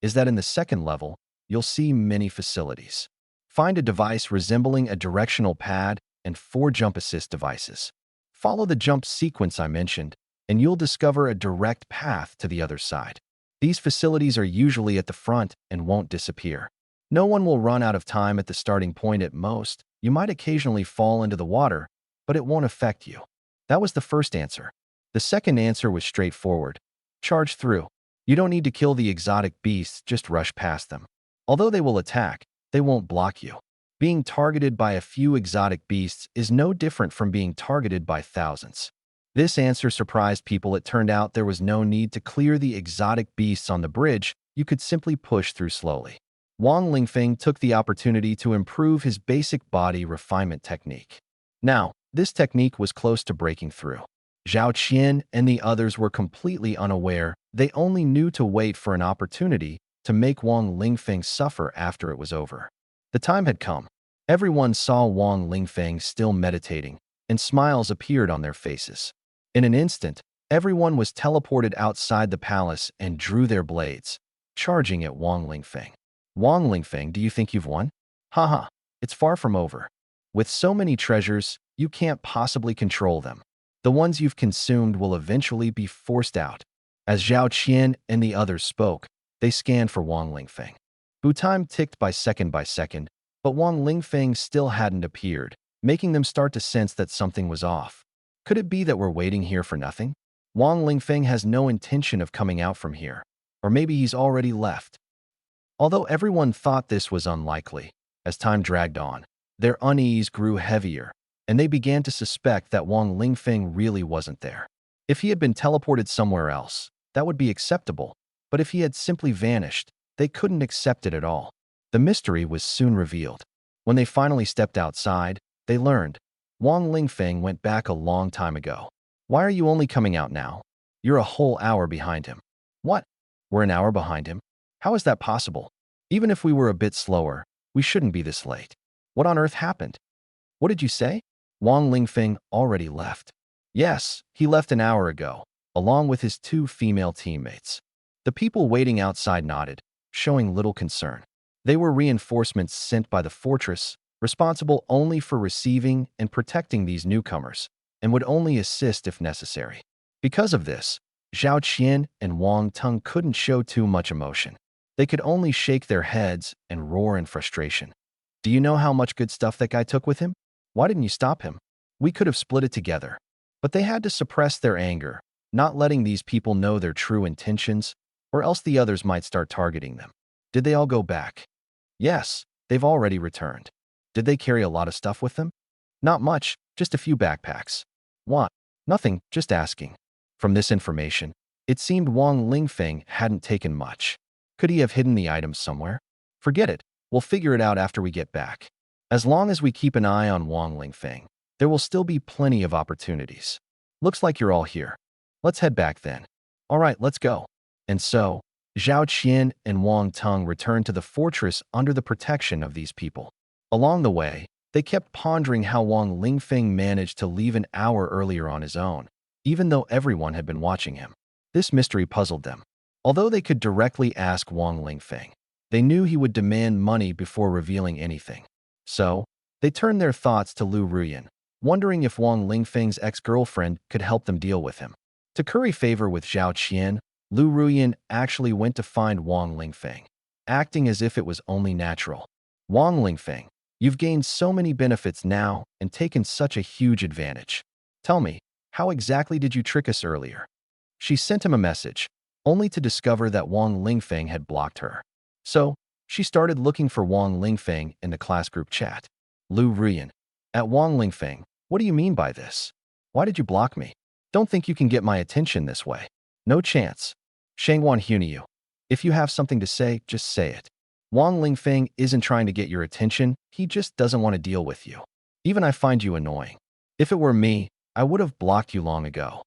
is that in the 2nd level, you'll see many facilities. Find a device resembling a directional pad and 4 jump assist devices. Follow the jump sequence I mentioned, and you'll discover a direct path to the other side. These facilities are usually at the front and won't disappear. No one will run out of time at the starting point at most. You might occasionally fall into the water, but it won't affect you. That was the first answer. The second answer was straightforward. Charge through. You don't need to kill the exotic beasts, just rush past them. Although they will attack, they won't block you. Being targeted by a few exotic beasts is no different from being targeted by thousands. This answer surprised people. It turned out there was no need to clear the exotic beasts on the bridge. You could simply push through slowly. Wang Lingfeng took the opportunity to improve his basic body refinement technique. Now, this technique was close to breaking through. Zhao Qian and the others were completely unaware. They only knew to wait for an opportunity to make Wang Lingfeng suffer after it was over. The time had come. Everyone saw Wang Lingfeng still meditating, and smiles appeared on their faces. In an instant, everyone was teleported outside the palace and drew their blades, charging at Wang Lingfeng. Wang Lingfeng, do you think you've won? Haha, it's far from over. With so many treasures, you can't possibly control them. The ones you've consumed will eventually be forced out. As Zhao Qian and the others spoke, they scanned for Wang Lingfeng. Time ticked by second, but Wang Lingfeng still hadn't appeared, making them start to sense that something was off. Could it be that we're waiting here for nothing? Wang Lingfeng has no intention of coming out from here, or maybe he's already left. Although everyone thought this was unlikely, as time dragged on, their unease grew heavier, and they began to suspect that Wang Lingfeng really wasn't there. If he had been teleported somewhere else, that would be acceptable, but if he had simply vanished, they couldn't accept it at all. The mystery was soon revealed. When they finally stepped outside, they learned Wang Lingfeng went back a long time ago. Why are you only coming out now? You're a whole hour behind him. What? We're an hour behind him? How is that possible? Even if we were a bit slower, we shouldn't be this late. What on earth happened? What did you say? Wang Lingfeng already left. Yes, he left an hour ago, along with his two female teammates. The people waiting outside nodded, showing little concern. They were reinforcements sent by the fortress, responsible only for receiving and protecting these newcomers, and would only assist if necessary. Because of this, Zhao Qian and Wang Tung couldn't show too much emotion. They could only shake their heads and roar in frustration. Do you know how much good stuff that guy took with him? Why didn't you stop him? We could have split it together. But they had to suppress their anger, not letting these people know their true intentions, or else the others might start targeting them. Did they all go back? Yes, they've already returned. Did they carry a lot of stuff with them? Not much, just a few backpacks. What? Nothing, just asking. From this information, it seemed Wang Lingfeng hadn't taken much. Could he have hidden the items somewhere? Forget it, we'll figure it out after we get back. As long as we keep an eye on Wang Lingfeng, there will still be plenty of opportunities. Looks like you're all here. Let's head back then. All right, let's go. And so, Zhao Qian and Wang Tung returned to the fortress under the protection of these people. Along the way, they kept pondering how Wang Lingfeng managed to leave an hour earlier on his own, even though everyone had been watching him. This mystery puzzled them. Although they could directly ask Wang Lingfeng, they knew he would demand money before revealing anything. So, they turned their thoughts to Lu Ruyan, wondering if Wang Lingfeng's ex-girlfriend could help them deal with him. To curry favor with Zhao Qian, Lu Ruyan actually went to find Wang Lingfeng, acting as if it was only natural. Wang Lingfeng, you've gained so many benefits now and taken such a huge advantage. Tell me, how exactly did you trick us earlier? She sent him a message, only to discover that Wang Lingfeng had blocked her. So, she started looking for Wang Lingfeng in the class group chat. Lu Ruyan, at Wang Lingfeng, what do you mean by this? Why did you block me? Don't think you can get my attention this way. No chance. Shangwan Huniu, if you have something to say, just say it. Wang Lingfeng isn't trying to get your attention, he just doesn't want to deal with you. Even I find you annoying. If it were me, I would have blocked you long ago.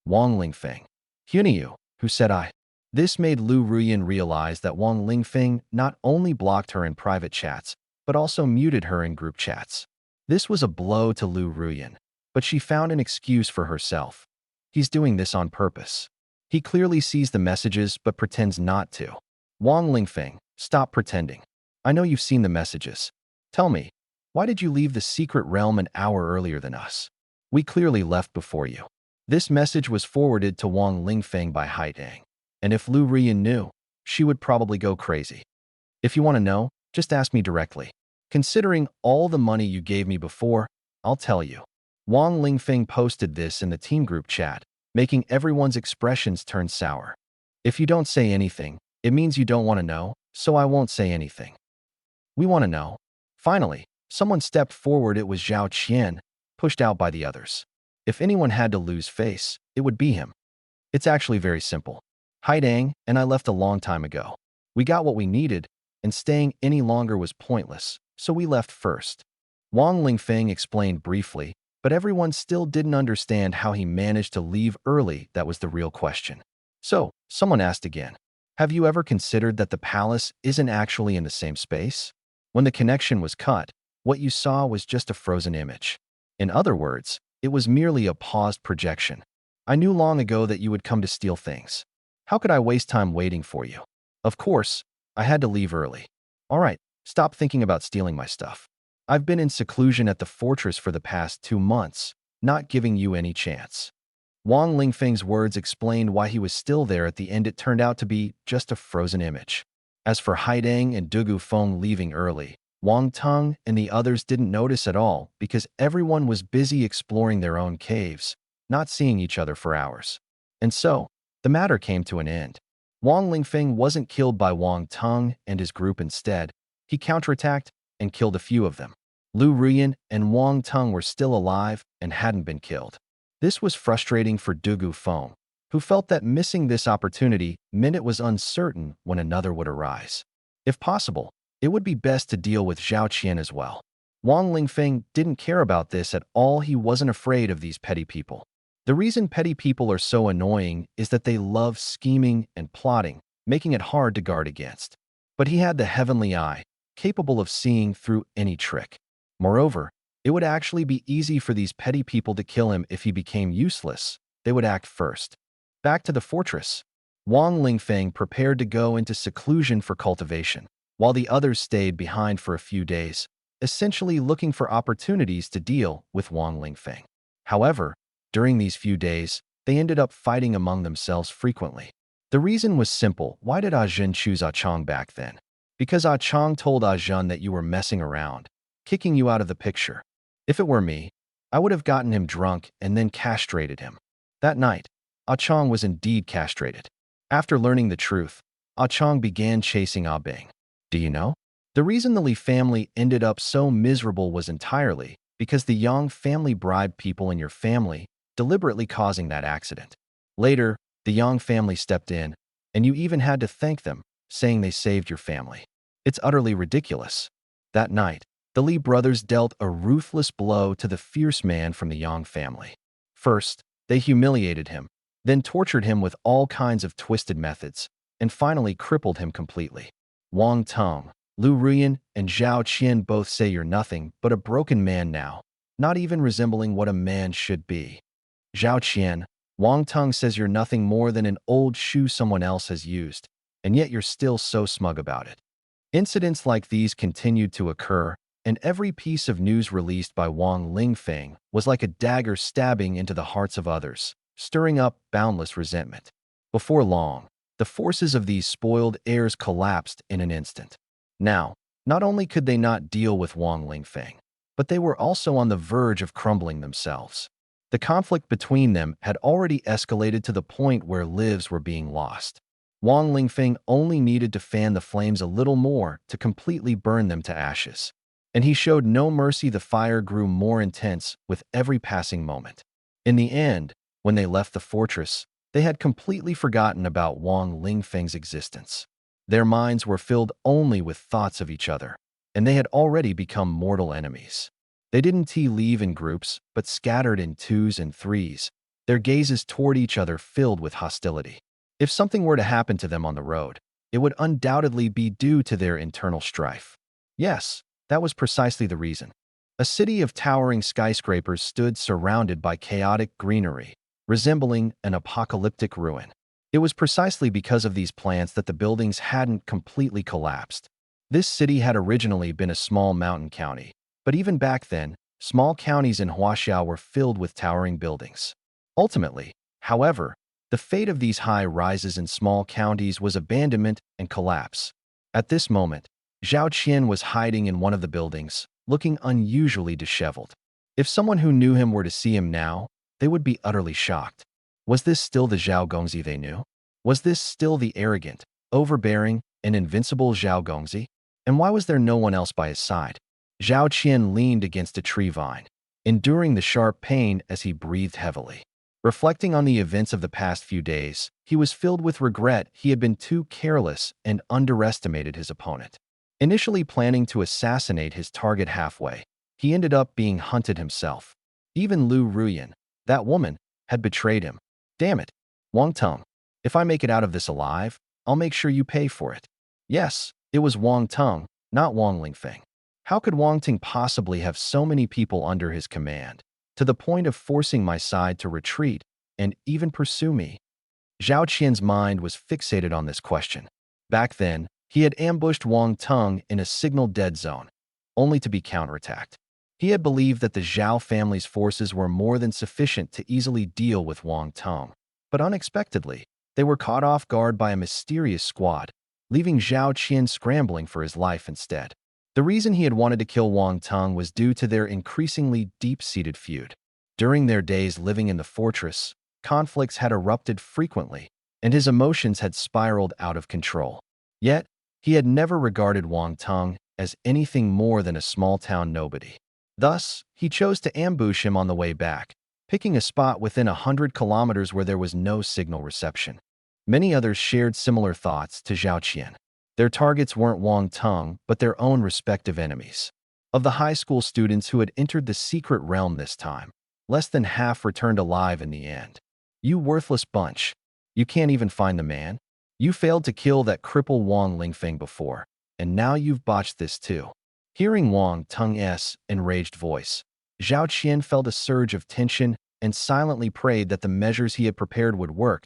Wang Lingfeng, Huniu, who said I? This made Lu Ruyan realize that Wang Lingfeng not only blocked her in private chats, but also muted her in group chats. This was a blow to Lu Ruyan, but she found an excuse for herself. He's doing this on purpose. He clearly sees the messages but pretends not to. Wang Lingfeng, stop pretending. I know you've seen the messages. Tell me, why did you leave the secret realm an hour earlier than us? We clearly left before you. This message was forwarded to Wang Lingfeng by Haidang, and if Lu Ruyan knew, she would probably go crazy. If you want to know, just ask me directly. Considering all the money you gave me before, I'll tell you. Wang Lingfeng posted this in the team group chat, making everyone's expressions turn sour. If you don't say anything, it means you don't want to know, so I won't say anything. We want to know. Finally, someone stepped forward. It was Zhao Qian, pushed out by the others. If anyone had to lose face, it would be him. It's actually very simple. Haidang and I left a long time ago. We got what we needed, and staying any longer was pointless, so we left first. Wang Lingfeng explained briefly, but everyone still didn't understand how he managed to leave early. That was the real question. So, someone asked again, have you ever considered that the palace isn't actually in the same space? When the connection was cut, what you saw was just a frozen image. In other words, it was merely a paused projection. I knew long ago that you would come to steal things. How could I waste time waiting for you? Of course, I had to leave early. All right, stop thinking about stealing my stuff. I've been in seclusion at the fortress for the past 2 months, not giving you any chance. Wang Lingfeng's words explained why he was still there. At the end, it turned out to be just a frozen image. As for Haidang and Dugu Feng leaving early, Wang Tung and the others didn't notice at all because everyone was busy exploring their own caves, not seeing each other for hours. And so, the matter came to an end. Wang Lingfeng wasn't killed by Wang Tung and his group. Instead, he counterattacked and killed a few of them. Lu Ruyan and Wang Tung were still alive and hadn't been killed. This was frustrating for Dugu Feng, who felt that missing this opportunity meant it was uncertain when another would arise. If possible, it would be best to deal with Zhao Qian as well. Wang Lingfeng didn't care about this at all. He wasn't afraid of these petty people. The reason petty people are so annoying is that they love scheming and plotting, making it hard to guard against. But he had the heavenly eye, capable of seeing through any trick. Moreover, it would actually be easy for these petty people to kill him if he became useless. They would act first. Back to the fortress. Wang Lingfeng prepared to go into seclusion for cultivation, while the others stayed behind for a few days, essentially looking for opportunities to deal with Wang Lingfeng. However, during these few days, they ended up fighting among themselves frequently. The reason was simple. Why did Ah Zhen choose Ah Chong back then? Because Ah Chong told Ah Zhen that you were messing around, kicking you out of the picture. If it were me, I would have gotten him drunk and then castrated him. That night, Ah Chong was indeed castrated. After learning the truth, Ah Chong began chasing Ah Bing. Do you know? The reason the Li family ended up so miserable was entirely because the Yang family bribed people in your family, deliberately causing that accident. Later, the Yang family stepped in, and you even had to thank them, saying they saved your family. It's utterly ridiculous. That night, the Li brothers dealt a ruthless blow to the fierce man from the Yang family. First, they humiliated him, then tortured him with all kinds of twisted methods, and finally crippled him completely. Wang Tong, Lu Ruyan, and Zhao Qian both say you're nothing but a broken man now, not even resembling what a man should be. Zhao Qian, Wang Tong says you're nothing more than an old shoe someone else has used, and yet you're still so smug about it. Incidents like these continued to occur, and every piece of news released by Wang Lingfeng was like a dagger stabbing into the hearts of others, stirring up boundless resentment. Before long, the forces of these spoiled heirs collapsed in an instant. Now, not only could they not deal with Wang Lingfeng, but they were also on the verge of crumbling themselves. The conflict between them had already escalated to the point where lives were being lost. Wang Lingfeng only needed to fan the flames a little more to completely burn them to ashes. And he showed no mercy. The fire grew more intense with every passing moment. In the end, when they left the fortress, they had completely forgotten about Wang Lingfeng's existence. Their minds were filled only with thoughts of each other, and they had already become mortal enemies. They didn't leave in groups, but scattered in twos and threes, their gazes toward each other filled with hostility. If something were to happen to them on the road, it would undoubtedly be due to their internal strife. Yes, that was precisely the reason. A city of towering skyscrapers stood surrounded by chaotic greenery, resembling an apocalyptic ruin. It was precisely because of these plants that the buildings hadn't completely collapsed. This city had originally been a small mountain county, but even back then, small counties in Huaxiao were filled with towering buildings. Ultimately, however, the fate of these high-rises in small counties was abandonment and collapse. At this moment, Zhao Qian was hiding in one of the buildings, looking unusually disheveled. If someone who knew him were to see him now, they would be utterly shocked. Was this still the Zhao Gongzi they knew? Was this still the arrogant, overbearing, and invincible Zhao Gongzi? And why was there no one else by his side? Zhao Qian leaned against a tree vine, enduring the sharp pain as he breathed heavily. Reflecting on the events of the past few days, he was filled with regret. He had been too careless and underestimated his opponent. Initially planning to assassinate his target halfway, he ended up being hunted himself. Even Lu Ruyan, that woman, had betrayed him. Damn it, Wang Tong. If I make it out of this alive, I'll make sure you pay for it. Yes, it was Wang Tong, not Wang Lingfeng. How could Wang Ting possibly have so many people under his command, to the point of forcing my side to retreat and even pursue me? Zhao Qian's mind was fixated on this question. Back then, he had ambushed Wang Tong in a signal dead zone, only to be counterattacked. He had believed that the Zhao family's forces were more than sufficient to easily deal with Wang Tong. But unexpectedly, they were caught off guard by a mysterious squad, leaving Zhao Qian scrambling for his life instead. The reason he had wanted to kill Wang Tong was due to their increasingly deep-seated feud. During their days living in the fortress, conflicts had erupted frequently, and his emotions had spiraled out of control. Yet, he had never regarded Wang Tong as anything more than a small-town nobody. Thus, he chose to ambush him on the way back, picking a spot within 100 kilometers where there was no signal reception. Many others shared similar thoughts to Zhao Qian. Their targets weren't Wang Tong, but their own respective enemies. Of the high school students who had entered the secret realm this time, Less than half returned alive in the end. You worthless bunch. You can't even find the man? You failed to kill that cripple Wang Lingfeng before, and now you've botched this too. Hearing Wang Teng's enraged voice, Zhao Qian felt a surge of tension and silently prayed that the measures he had prepared would work.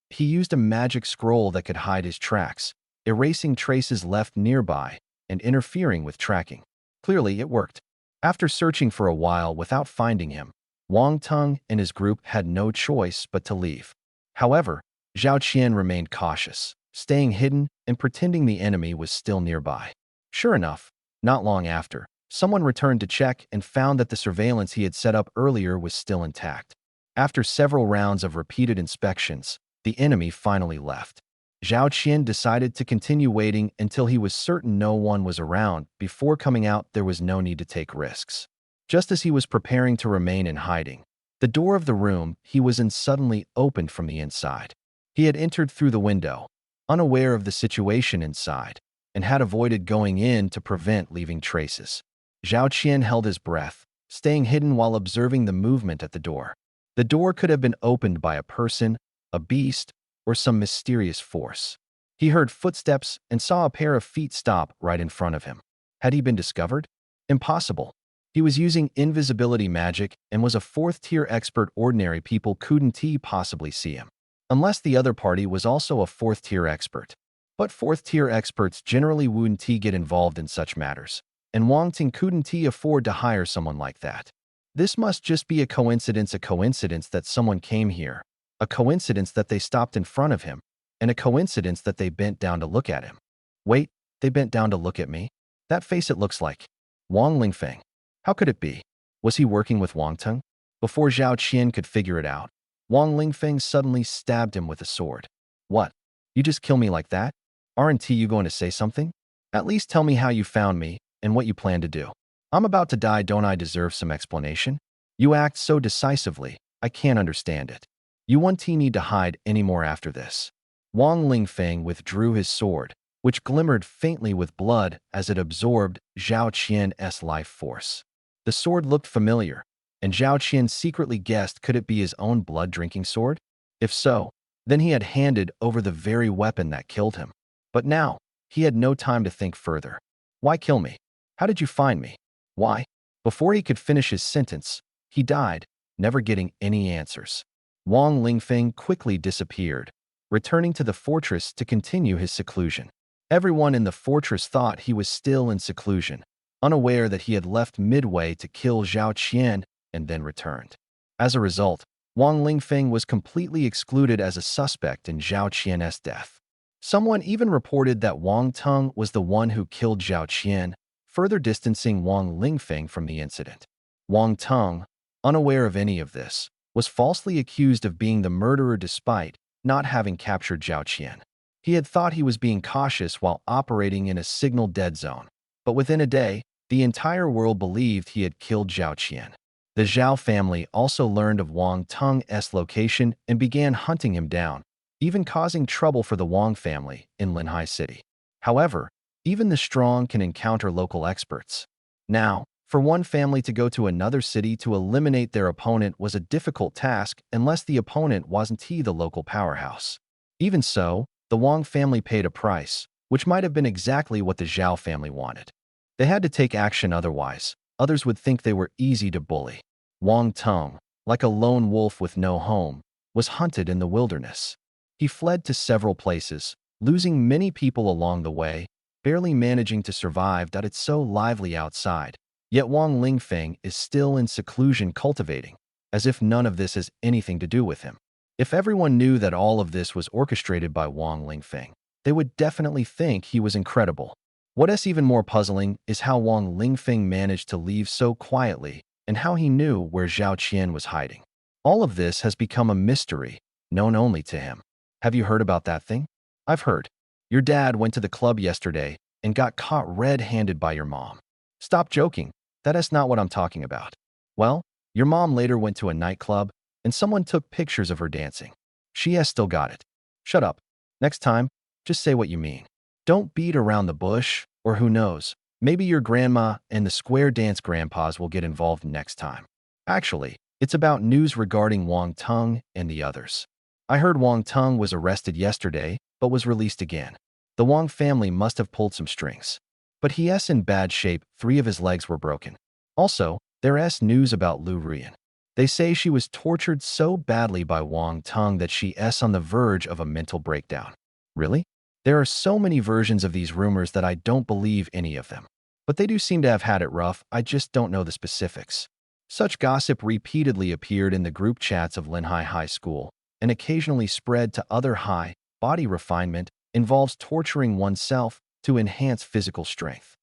He used a magic scroll that could hide his tracks, erasing traces left nearby and interfering with tracking. Clearly, it worked. After searching for a while without finding him, Wang Teng and his group had no choice but to leave. However, Zhao Qian remained cautious, staying hidden and pretending the enemy was still nearby. Sure enough, not long after, someone returned to check and found that the surveillance he had set up earlier was still intact. After several rounds of repeated inspections, the enemy finally left. Zhao Qian decided to continue waiting until he was certain no one was around. Before coming out, there was no need to take risks. Just as he was preparing to remain in hiding, the door of the room he was in suddenly opened from the inside. He had entered through the window, unaware of the situation inside, and had avoided going in to prevent leaving traces. Zhao Qian held his breath, staying hidden while observing the movement at the door. The door could have been opened by a person, a beast, or some mysterious force. He heard footsteps and saw a pair of feet stop right in front of him. Had he been discovered? Impossible. He was using invisibility magic and was a fourth-tier expert. Ordinary people couldn't possibly see him. Unless the other party was also a fourth-tier expert. But fourth-tier experts generally wouldn't get involved in such matters, and Wang Ting couldn't afford to hire someone like that. This must just be a coincidence that someone came here, a coincidence that they stopped in front of him, and a coincidence that they bent down to look at him. Wait, they bent down to look at me? That face it looks like. Wang Lingfeng. How could it be? Was he working with Wang Teng? Before Zhao Qian could figure it out, Wang Lingfeng suddenly stabbed him with a sword. What? You just kill me like that? Aren't you going to say something? At least tell me how you found me and what you plan to do. I'm about to die, don't I deserve some explanation? You act so decisively, I can't understand it. You won't need to hide anymore after this. Wang Lingfeng withdrew his sword, which glimmered faintly with blood as it absorbed Zhao Qian's life force. The sword looked familiar, and Zhao Qian secretly guessed, could it be his own blood-drinking sword? If so, then he had handed over the very weapon that killed him. But now, he had no time to think further. Why kill me? How did you find me? Why? Before he could finish his sentence, he died, never getting any answers. Wang Lingfeng quickly disappeared, returning to the fortress to continue his seclusion. Everyone in the fortress thought he was still in seclusion, unaware that he had left midway to kill Zhao Qian and then returned. As a result, Wang Lingfeng was completely excluded as a suspect in Zhao Qian's death. Someone even reported that Wang Teng was the one who killed Zhao Qian, further distancing Wang Lingfeng from the incident. Wang Teng, unaware of any of this, was falsely accused of being the murderer despite not having captured Zhao Qian. He had thought he was being cautious while operating in a signal dead zone, but within a day, the entire world believed he had killed Zhao Qian. The Zhao family also learned of Wang Teng's location and began hunting him down, even causing trouble for the Wang family in Linhai City. However, even the strong can encounter local experts. Now, for one family to go to another city to eliminate their opponent was a difficult task unless the opponent wasn't the local powerhouse. Even so, the Wang family paid a price, which might have been exactly what the Zhao family wanted. They had to take action, otherwise others would think they were easy to bully. Wang Teng, like a lone wolf with no home, was hunted in the wilderness. He fled to several places, losing many people along the way, barely managing to survive. It's so lively outside. Yet Wang Lingfeng is still in seclusion cultivating, as if none of this has anything to do with him. If everyone knew that all of this was orchestrated by Wang Lingfeng, they would definitely think he was incredible. What is even more puzzling is how Wang Lingfeng managed to leave so quietly and how he knew where Zhao Qian was hiding. All of this has become a mystery, known only to him. Have you heard about that thing? I've heard. Your dad went to the club yesterday and got caught red-handed by your mom. Stop joking. That is not what I'm talking about. Well, your mom later went to a nightclub and someone took pictures of her dancing. She has still got it. Shut up. Next time, just say what you mean. Don't beat around the bush, or who knows, maybe your grandma and the square dance grandpas will get involved next time. Actually, It's about news regarding Wang Teng and the others. I heard Wang Teng was arrested yesterday, but was released again. The Wang family must have pulled some strings. But he's in bad shape, 3 of his legs were broken. Also, there's news about Lu Ruyan. They say she was tortured so badly by Wang Teng that she's on the verge of a mental breakdown. Really? There are so many versions of these rumors that I don't believe any of them. But they do seem to have had it rough, I just don't know the specifics. Such gossip repeatedly appeared in the group chats of Linhai High School and occasionally spread to other high. Body refinement involves torturing oneself to enhance physical strength.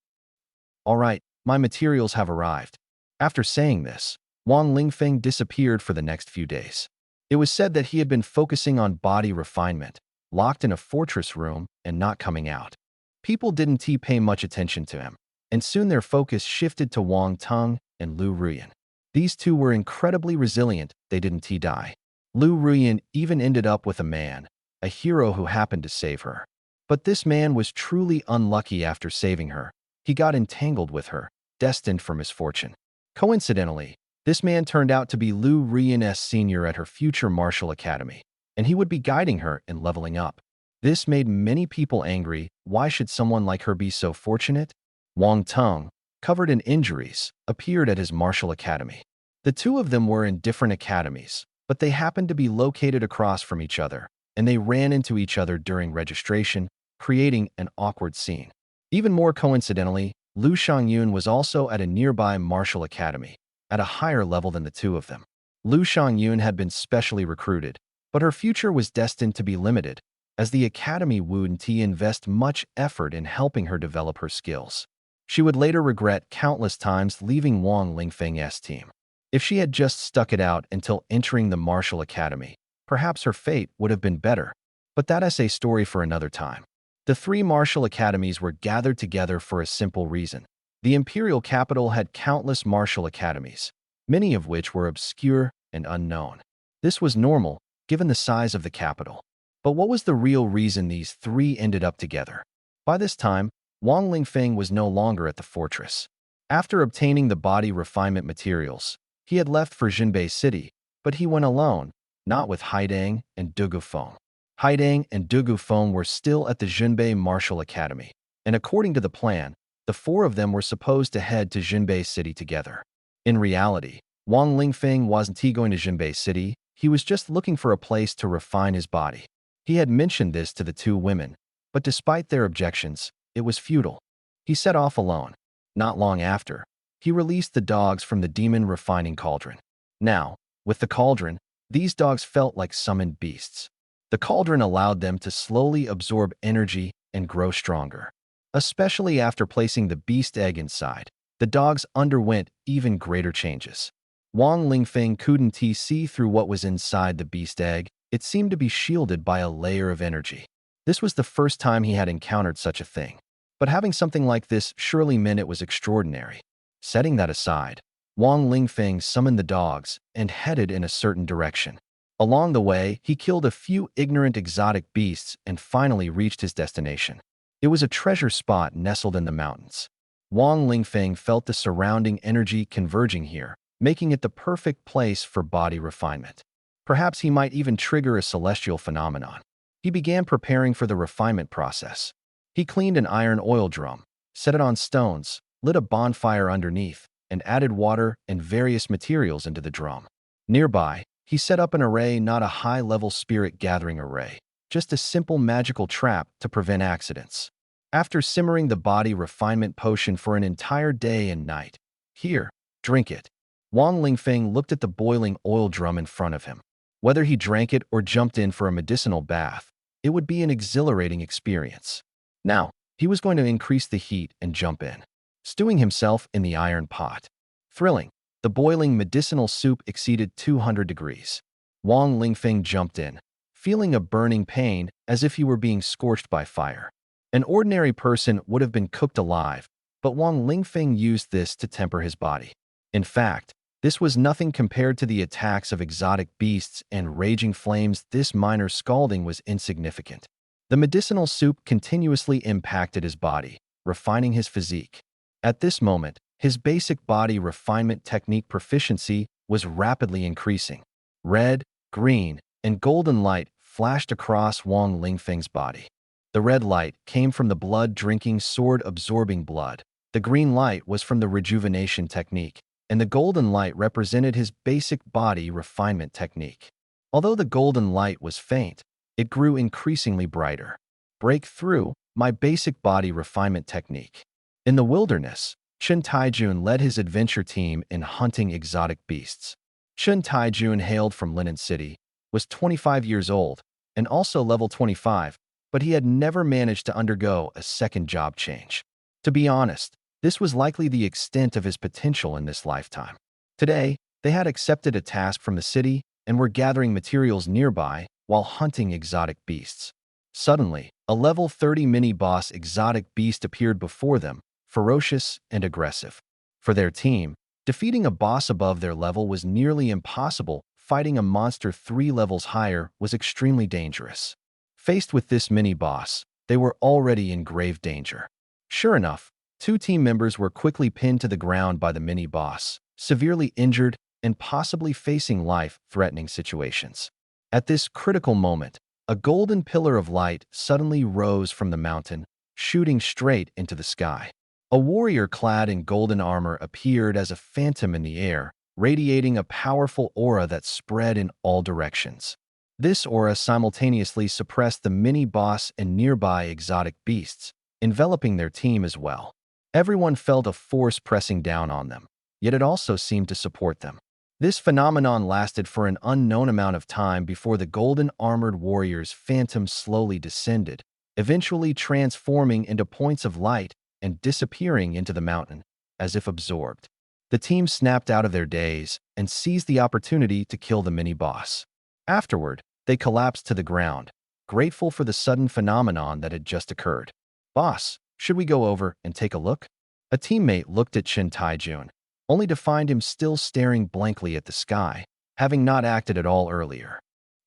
All right, my materials have arrived. After saying this, Wang Lingfeng disappeared for the next few days. It was said that he had been focusing on body refinement, locked in a fortress room and not coming out. People didn't pay much attention to him, and soon their focus shifted to Wang Teng and Lu Ruyan. These two were incredibly resilient, they didn't die. Lu Ruyan even ended up with a man, a hero who happened to save her. But this man was truly unlucky after saving her. He got entangled with her, destined for misfortune. Coincidentally, this man turned out to be Lu Ruyan's senior at her future martial academy, and he would be guiding her in leveling up. This made many people angry. Why should someone like her be so fortunate? Wang Teng, covered in injuries, appeared at his martial academy. The two of them were in different academies, but they happened to be located across from each other, and they ran into each other during registration, creating an awkward scene. Even more coincidentally, Lu Shangyun was also at a nearby martial academy, at a higher level than the two of them. Lu Shangyun had been specially recruited, but her future was destined to be limited, as the academy wouldn't invest much effort in helping her develop her skills. She would later regret countless times leaving Wang Lingfeng's team. If she had just stuck it out until entering the martial academy, perhaps her fate would have been better. But that's a story for another time. The 3 martial academies were gathered together for a simple reason. The imperial capital had countless martial academies, many of which were obscure and unknown. This was normal, given the size of the capital. But what was the real reason these 3 ended up together? By this time, Wang Lingfeng was no longer at the fortress. After obtaining the body refinement materials, he had left for Jinbei City, but he went alone, not with Haidang and Dugu Feng. Haidang and Dugu Feng were still at the Jinbei Martial Academy, and according to the plan, the 4 of them were supposed to head to Jinbei City together. In reality, Wang Lingfeng wasn't going to Jinbei City, he was just looking for a place to refine his body. He had mentioned this to the 2 women, but despite their objections, it was futile. He set off alone. Not long after, he released the dogs from the demon refining cauldron. Now, with the cauldron, these dogs felt like summoned beasts. The cauldron allowed them to slowly absorb energy and grow stronger. Especially after placing the beast egg inside, the dogs underwent even greater changes. Wang Lingfeng couldn't see through what was inside the beast egg. It seemed to be shielded by a layer of energy. This was the first time he had encountered such a thing. But having something like this surely meant it was extraordinary. Setting that aside, Wang Lingfeng summoned the dogs and headed in a certain direction. Along the way, he killed a few ignorant exotic beasts and finally reached his destination. It was a treasure spot nestled in the mountains. Wang Lingfeng felt the surrounding energy converging here, making it the perfect place for body refinement. Perhaps he might even trigger a celestial phenomenon. He began preparing for the refinement process. He cleaned an iron oil drum, set it on stones, lit a bonfire underneath, and added water and various materials into the drum. Nearby, he set up an array, not a high-level spirit gathering array, just a simple magical trap to prevent accidents. After simmering the body refinement potion for an entire day and night, "Here, drink it." Wang Lingfeng looked at the boiling oil drum in front of him. Whether he drank it or jumped in for a medicinal bath, it would be an exhilarating experience. Now, he was going to increase the heat and jump in, stewing himself in the iron pot. Thrilling, the boiling medicinal soup exceeded 200 degrees. Wang Lingfeng jumped in, feeling a burning pain as if he were being scorched by fire. An ordinary person would have been cooked alive, but Wang Lingfeng used this to temper his body. In fact, this was nothing compared to the attacks of exotic beasts and raging flames. This minor scalding was insignificant. The medicinal soup continuously impacted his body, refining his physique. At this moment, his basic body refinement technique proficiency was rapidly increasing. Red, green, and golden light flashed across Wang Lingfeng's body. The red light came from the blood-drinking, sword-absorbing blood. The green light was from the rejuvenation technique, and the golden light represented his basic body refinement technique. Although the golden light was faint, it grew increasingly brighter. Break through my basic body refinement technique. In the wilderness, Chen Taijun led his adventure team in hunting exotic beasts. Chen Taijun hailed from Linen City, was 25 years old, and also level 25, but he had never managed to undergo a second job change. To be honest, this was likely the extent of his potential in this lifetime. Today, they had accepted a task from the city and were gathering materials nearby while hunting exotic beasts. Suddenly, a level 30 mini-boss exotic beast appeared before them, ferocious and aggressive. For their team, defeating a boss above their level was nearly impossible. Fighting a monster 3 levels higher was extremely dangerous. Faced with this mini-boss, they were already in grave danger. Sure enough, 2 team members were quickly pinned to the ground by the mini-boss, severely injured and possibly facing life-threatening situations. At this critical moment, a golden pillar of light suddenly rose from the mountain, shooting straight into the sky. A warrior clad in golden armor appeared as a phantom in the air, radiating a powerful aura that spread in all directions. This aura simultaneously suppressed the mini-boss and nearby exotic beasts, enveloping their team as well. Everyone felt a force pressing down on them, yet it also seemed to support them. This phenomenon lasted for an unknown amount of time before the golden armored warrior's phantom slowly descended, eventually transforming into points of light and disappearing into the mountain, as if absorbed. The team snapped out of their daze and seized the opportunity to kill the mini-boss. Afterward, they collapsed to the ground, grateful for the sudden phenomenon that had just occurred. "Boss, should we go over and take a look?" A teammate looked at Chen Taijun, only to find him still staring blankly at the sky, having not acted at all earlier.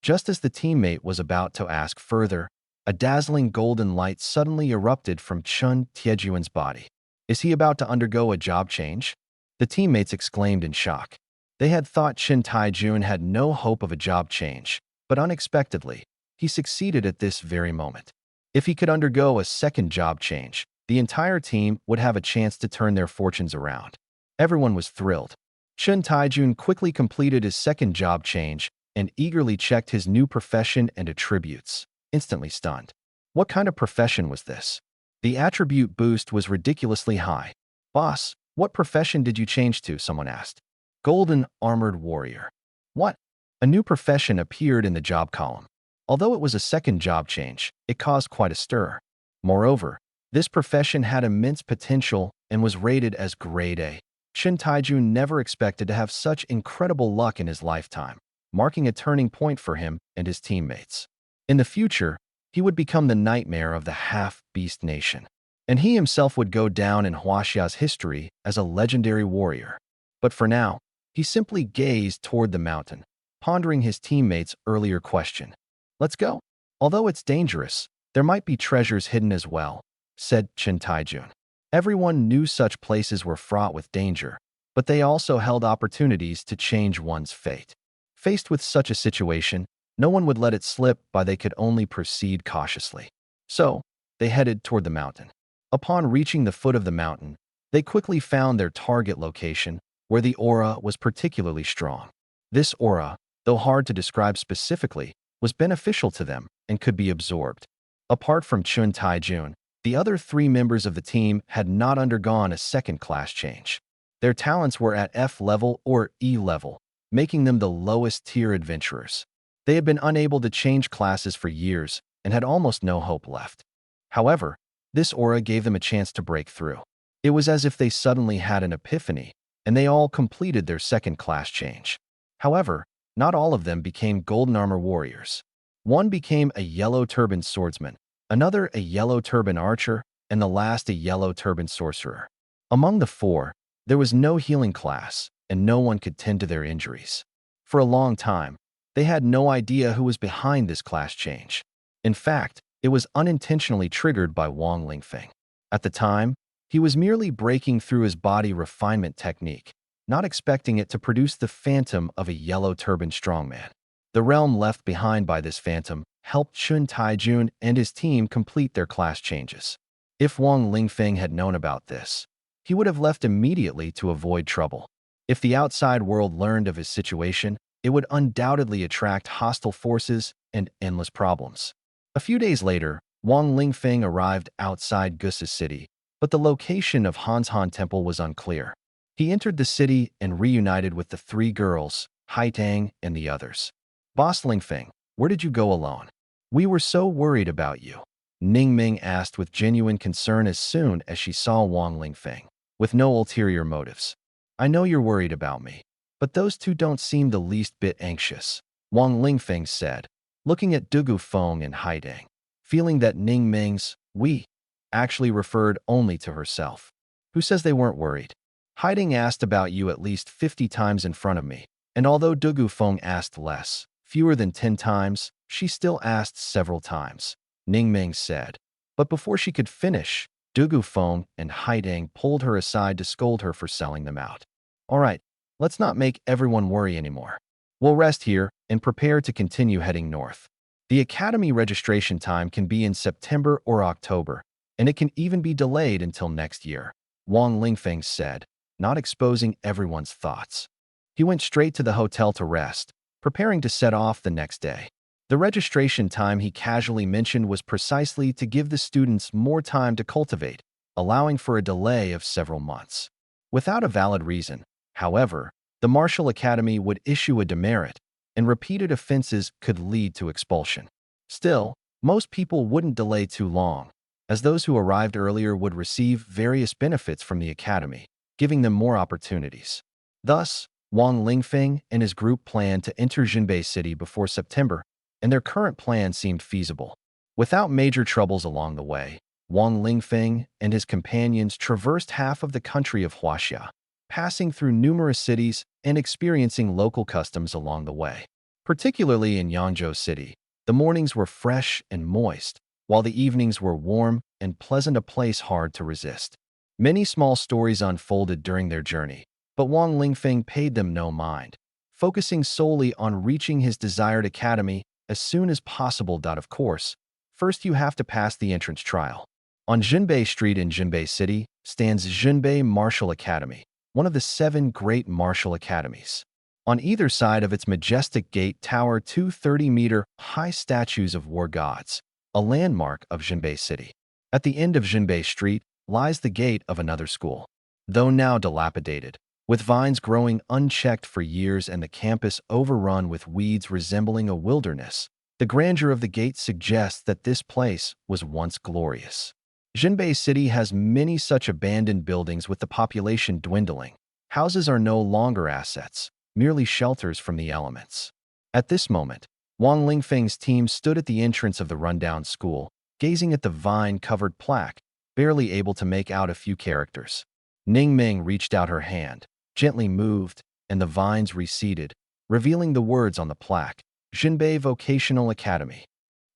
Just as the teammate was about to ask further, a dazzling golden light suddenly erupted from Chen Taijun's body. Is he about to undergo a job change? The teammates exclaimed in shock. They had thought Chen Taijun had no hope of a job change, but unexpectedly, he succeeded at this very moment. If he could undergo a second job change, the entire team would have a chance to turn their fortunes around. Everyone was thrilled. Chen Taijun quickly completed his second job change and eagerly checked his new profession and attributes, instantly stunned. What kind of profession was this? The attribute boost was ridiculously high. "Boss, what profession did you change to?" someone asked. "Golden Armored Warrior." What? A new profession appeared in the job column. Although it was a second job change, it caused quite a stir. Moreover, this profession had immense potential and was rated as Grade A. Chen Taijun never expected to have such incredible luck in his lifetime, marking a turning point for him and his teammates. In the future, he would become the nightmare of the half-beast nation, and he himself would go down in Huaxia's history as a legendary warrior. But for now, he simply gazed toward the mountain, pondering his teammates' earlier question. "Let's go. Although it's dangerous, there might be treasures hidden as well," said Chen Taijun. Everyone knew such places were fraught with danger, but they also held opportunities to change one's fate. Faced with such a situation, no one would let it slip by. They could only proceed cautiously. So, they headed toward the mountain. Upon reaching the foot of the mountain, they quickly found their target location, where the aura was particularly strong. This aura, though hard to describe specifically, was beneficial to them and could be absorbed. Apart from Chen Taijun, the other 3 members of the team had not undergone a second class change. Their talents were at F level or E level, making them the lowest tier adventurers. They had been unable to change classes for years and had almost no hope left. However, this aura gave them a chance to break through. It was as if they suddenly had an epiphany, and they all completed their second class change. However, not all of them became golden armor warriors. One became a yellow turban swordsman, another a yellow turban archer, and the last a yellow turban sorcerer. Among the 4, there was no healing class, and no one could tend to their injuries. For a long time, they had no idea who was behind this class change. In fact, it was unintentionally triggered by Wang Lingfeng. At the time, he was merely breaking through his body refinement technique, not expecting it to produce the phantom of a yellow-turbaned strongman. The realm left behind by this phantom helped Chun Taijun and his team complete their class changes. If Wang Lingfeng had known about this, he would have left immediately to avoid trouble. If the outside world learned of his situation, it would undoubtedly attract hostile forces and endless problems. A few days later, Wang Lingfeng arrived outside Gusa's city, but the location of Hanshan Temple was unclear. He entered the city and reunited with the three girls, Haitang and the others. "Boss Lingfeng, where did you go alone? We were so worried about you," Ning Ming asked with genuine concern as soon as she saw Wang Lingfeng, with no ulterior motives. "I know you're worried about me, but those two don't seem the least bit anxious," Wang Lingfeng said, looking at Dugu Feng and Haidang, feeling that Ning Ming's "we" actually referred only to herself. "Who says they weren't worried? Haidang asked about you at least 50 times in front of me, and although Dugu Feng asked less, fewer than 10 times, she still asked several times," Ning Ming said. But before she could finish, Dugu Feng and Haidang pulled her aside to scold her for selling them out. "All right, let's not make everyone worry anymore. We'll rest here and prepare to continue heading north. The academy registration time can be in September or October, and it can even be delayed until next year," Wang Lingfeng said, not exposing everyone's thoughts. He went straight to the hotel to rest, preparing to set off the next day. The registration time he casually mentioned was precisely to give the students more time to cultivate, allowing for a delay of several months. Without a valid reason, however, the Martial Academy would issue a demerit, and repeated offenses could lead to expulsion. Still, most people wouldn't delay too long, as those who arrived earlier would receive various benefits from the academy, giving them more opportunities. Thus, Wang Lingfeng and his group planned to enter Jinbei City before September, and their current plan seemed feasible. Without major troubles along the way, Wang Lingfeng and his companions traversed half of the country of Huaxia, passing through numerous cities and experiencing local customs along the way. Particularly in Yangzhou City, the mornings were fresh and moist, while the evenings were warm and pleasant, a place hard to resist. Many small stories unfolded during their journey, but Wang Lingfeng paid them no mind, focusing solely on reaching his desired academy as soon as possible. Of course, first you have to pass the entrance trial. On Jinbei Street in Jinbei City stands Jinbei Martial Academy, one of the 7 great martial academies. On either side of its majestic gate tower 2 30-meter-high statues of war gods, a landmark of Jinbei City. At the end of Jinbei Street lies the gate of another school. Though now dilapidated, with vines growing unchecked for years and the campus overrun with weeds resembling a wilderness, the grandeur of the gate suggests that this place was once glorious. Jinbei City has many such abandoned buildings, with the population dwindling. Houses are no longer assets, merely shelters from the elements. At this moment, Wang Lingfeng's team stood at the entrance of the rundown school, gazing at the vine-covered plaque, barely able to make out a few characters. Ning Ming reached out her hand, gently moved, and the vines receded, revealing the words on the plaque, Jinbei Vocational Academy.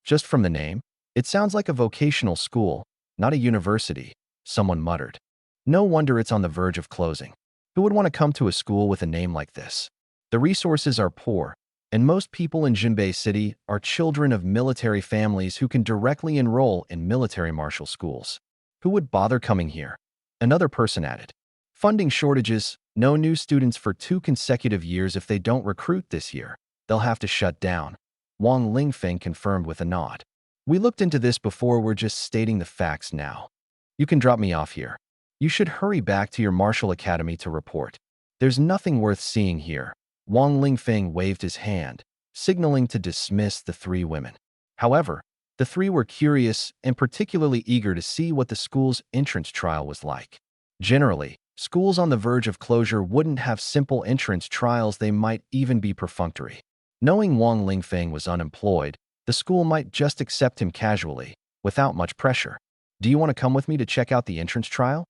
"Just from the name, it sounds like a vocational school, not a university," someone muttered. "No wonder it's on the verge of closing. Who would want to come to a school with a name like this? The resources are poor, and most people in Jinbei City are children of military families who can directly enroll in military martial schools. Who would bother coming here?" Another person added. "Funding shortages, no new students for 2 consecutive years. If they don't recruit this year, they'll have to shut down," Wang Lingfeng confirmed with a nod. "We looked into this before, we're just stating the facts now. You can drop me off here. You should hurry back to your martial academy to report. There's nothing worth seeing here." Wang Lingfeng waved his hand, signaling to dismiss the 3 women. However, the 3 were curious and particularly eager to see what the school's entrance trial was like. Generally, schools on the verge of closure wouldn't have simple entrance trials, they might even be perfunctory. Knowing Wang Lingfeng was unemployed, the school might just accept him casually, without much pressure. "Do you want to come with me to check out the entrance trial?"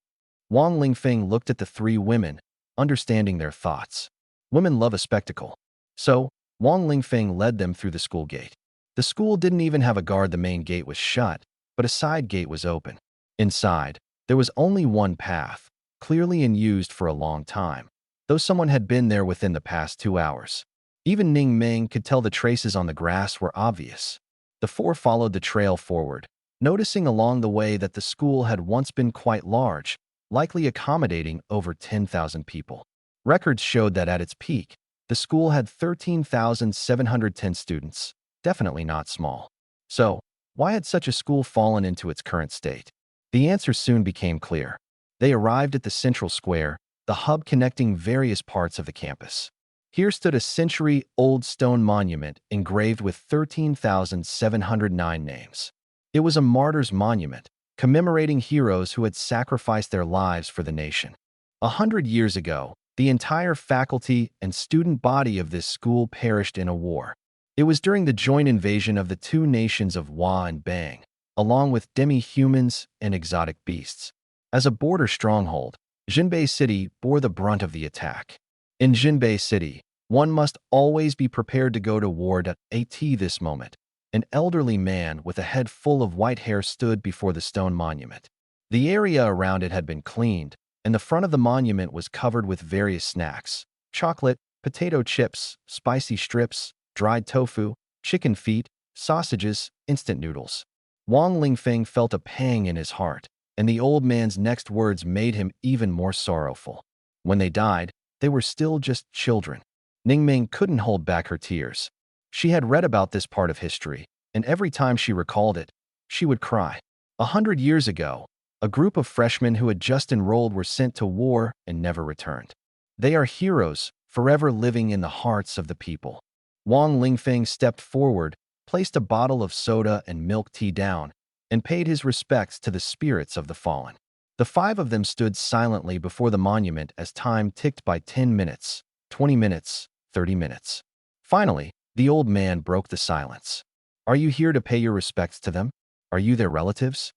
Wang Lingfeng looked at the 3 women, understanding their thoughts. Women love a spectacle. So, Wang Lingfeng led them through the school gate. The school didn't even have a guard. The main gate was shut, but a side gate was open. Inside, there was only one path, clearly unused for a long time. though someone had been there within the past 2 hours. Even Ning Ming could tell the traces on the grass were obvious. The four followed the trail forward, noticing along the way that the school had once been quite large, likely accommodating over 10,000 people. Records showed that at its peak, the school had 13,710 students, definitely not small. So, why had such a school fallen into its current state? The answer soon became clear. They arrived at the central square, the hub connecting various parts of the campus. Here stood a century-old stone monument engraved with 13,709 names. It was a martyr's monument, commemorating heroes who had sacrificed their lives for the nation. 100 years ago, the entire faculty and student body of this school perished in a war. It was during the joint invasion of the two nations of Hua and Bang, along with demi-humans and exotic beasts. As a border stronghold, Jinbei City bore the brunt of the attack. In Jinbei City, one must always be prepared to go to war. At this moment, an elderly man with a head full of white hair stood before the stone monument. The area around it had been cleaned, and the front of the monument was covered with various snacks: chocolate, potato chips, spicy strips, dried tofu, chicken feet, sausages, instant noodles. Wang Lingfeng felt a pang in his heart, and the old man's next words made him even more sorrowful. When they died, they were still just children. Ningming couldn't hold back her tears. She had read about this part of history, and every time she recalled it, she would cry. 100 years ago, a group of freshmen who had just enrolled were sent to war and never returned. They are heroes, forever living in the hearts of the people. Wang Lingfeng stepped forward, placed a bottle of soda and milk tea down, and paid his respects to the spirits of the fallen. The five of them stood silently before the monument as time ticked by 10 minutes, 20 minutes, 30 minutes. Finally, the old man broke the silence. Are you here to pay your respects to them? Are you their relatives?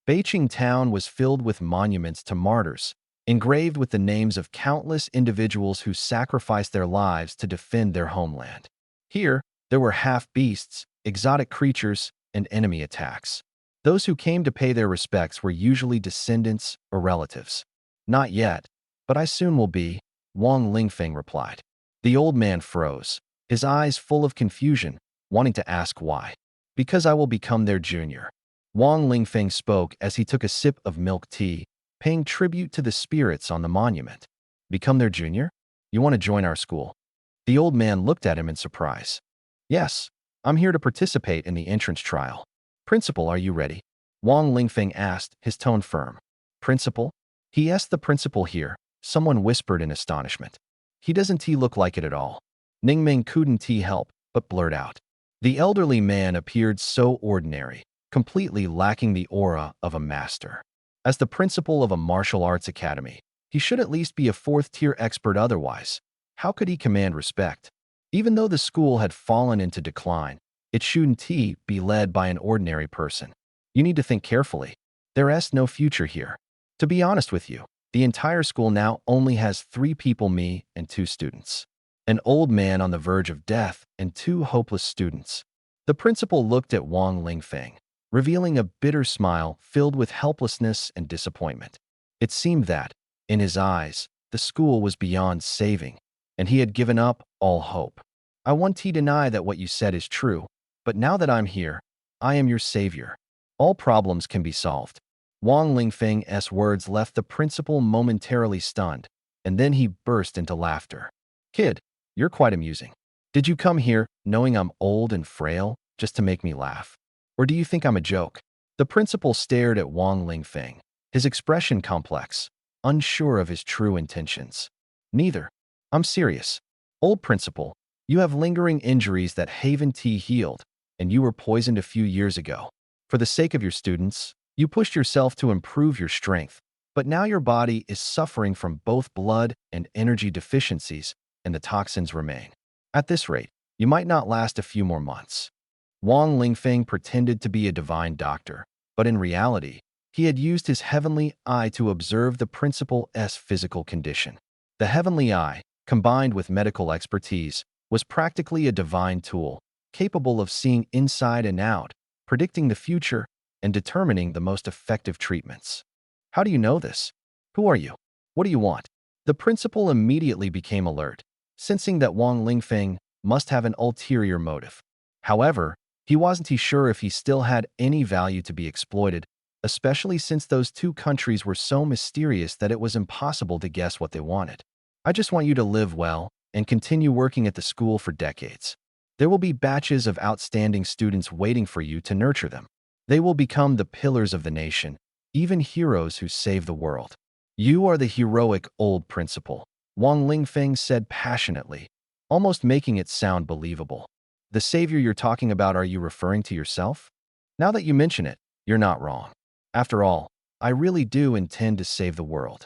Beijing town was filled with monuments to martyrs, engraved with the names of countless individuals who sacrificed their lives to defend their homeland. Here, there were half-beasts, exotic creatures, and enemy attacks. Those who came to pay their respects were usually descendants or relatives. Not yet, but I soon will be, Wang Lingfeng replied. The old man froze, his eyes full of confusion, wanting to ask why. Because I will become their junior. Wang Lingfeng spoke as he took a sip of milk tea, paying tribute to the spirits on the monument. Become their junior? You want to join our school? The old man looked at him in surprise. Yes, I'm here to participate in the entrance trial. Principal, are you ready? Wang Lingfeng asked, his tone firm. Principal? He asked the principal here, someone whispered in astonishment. Doesn't he look like it at all? Ningming couldn't help but blurt out. The elderly man appeared so ordinary, completely lacking the aura of a master. As the principal of a martial arts academy, he should at least be a fourth-tier expert, otherwise how could he command respect? Even though the school had fallen into decline, it shouldn't be led by an ordinary person. You need to think carefully. There's no future here. To be honest with you, the entire school now only has 3 people, me and 2 students. An old man on the verge of death and 2 hopeless students. The principal looked at Wang Lingfeng, revealing a bitter smile filled with helplessness and disappointment. It seemed that, in his eyes, the school was beyond saving, and he had given up all hope. I won't deny that what you said is true, but now that I'm here, I am your savior. All problems can be solved. Wang Lingfeng's words left the principal momentarily stunned, and then he burst into laughter. Kid, you're quite amusing. Did you come here knowing I'm old and frail just to make me laugh? Or do you think I'm a joke? The principal stared at Wang Lingfeng, his expression complex, unsure of his true intentions. Neither. I'm serious. Old principal, you have lingering injuries that haven't healed, and you were poisoned a few years ago. For the sake of your students, you pushed yourself to improve your strength, but now your body is suffering from both blood and energy deficiencies, and the toxins remain. At this rate, you might not last a few more months. Wang Lingfeng pretended to be a divine doctor, but in reality, he had used his heavenly eye to observe the principal's physical condition. The heavenly eye, combined with medical expertise, was practically a divine tool, capable of seeing inside and out, predicting the future, and determining the most effective treatments. How do you know this? Who are you? What do you want? The principal immediately became alert, sensing that Wang Lingfeng must have an ulterior motive. However, he wasn't sure if he still had any value to be exploited, especially since those two countries were so mysterious that it was impossible to guess what they wanted. I just want you to live well and continue working at the school for decades. There will be batches of outstanding students waiting for you to nurture them. They will become the pillars of the nation, even heroes who save the world. You are the heroic old principal, Wang Lingfeng said passionately, almost making it sound believable. The savior you're talking about, are you referring to yourself? Now that you mention it, you're not wrong. After all, I really do intend to save the world.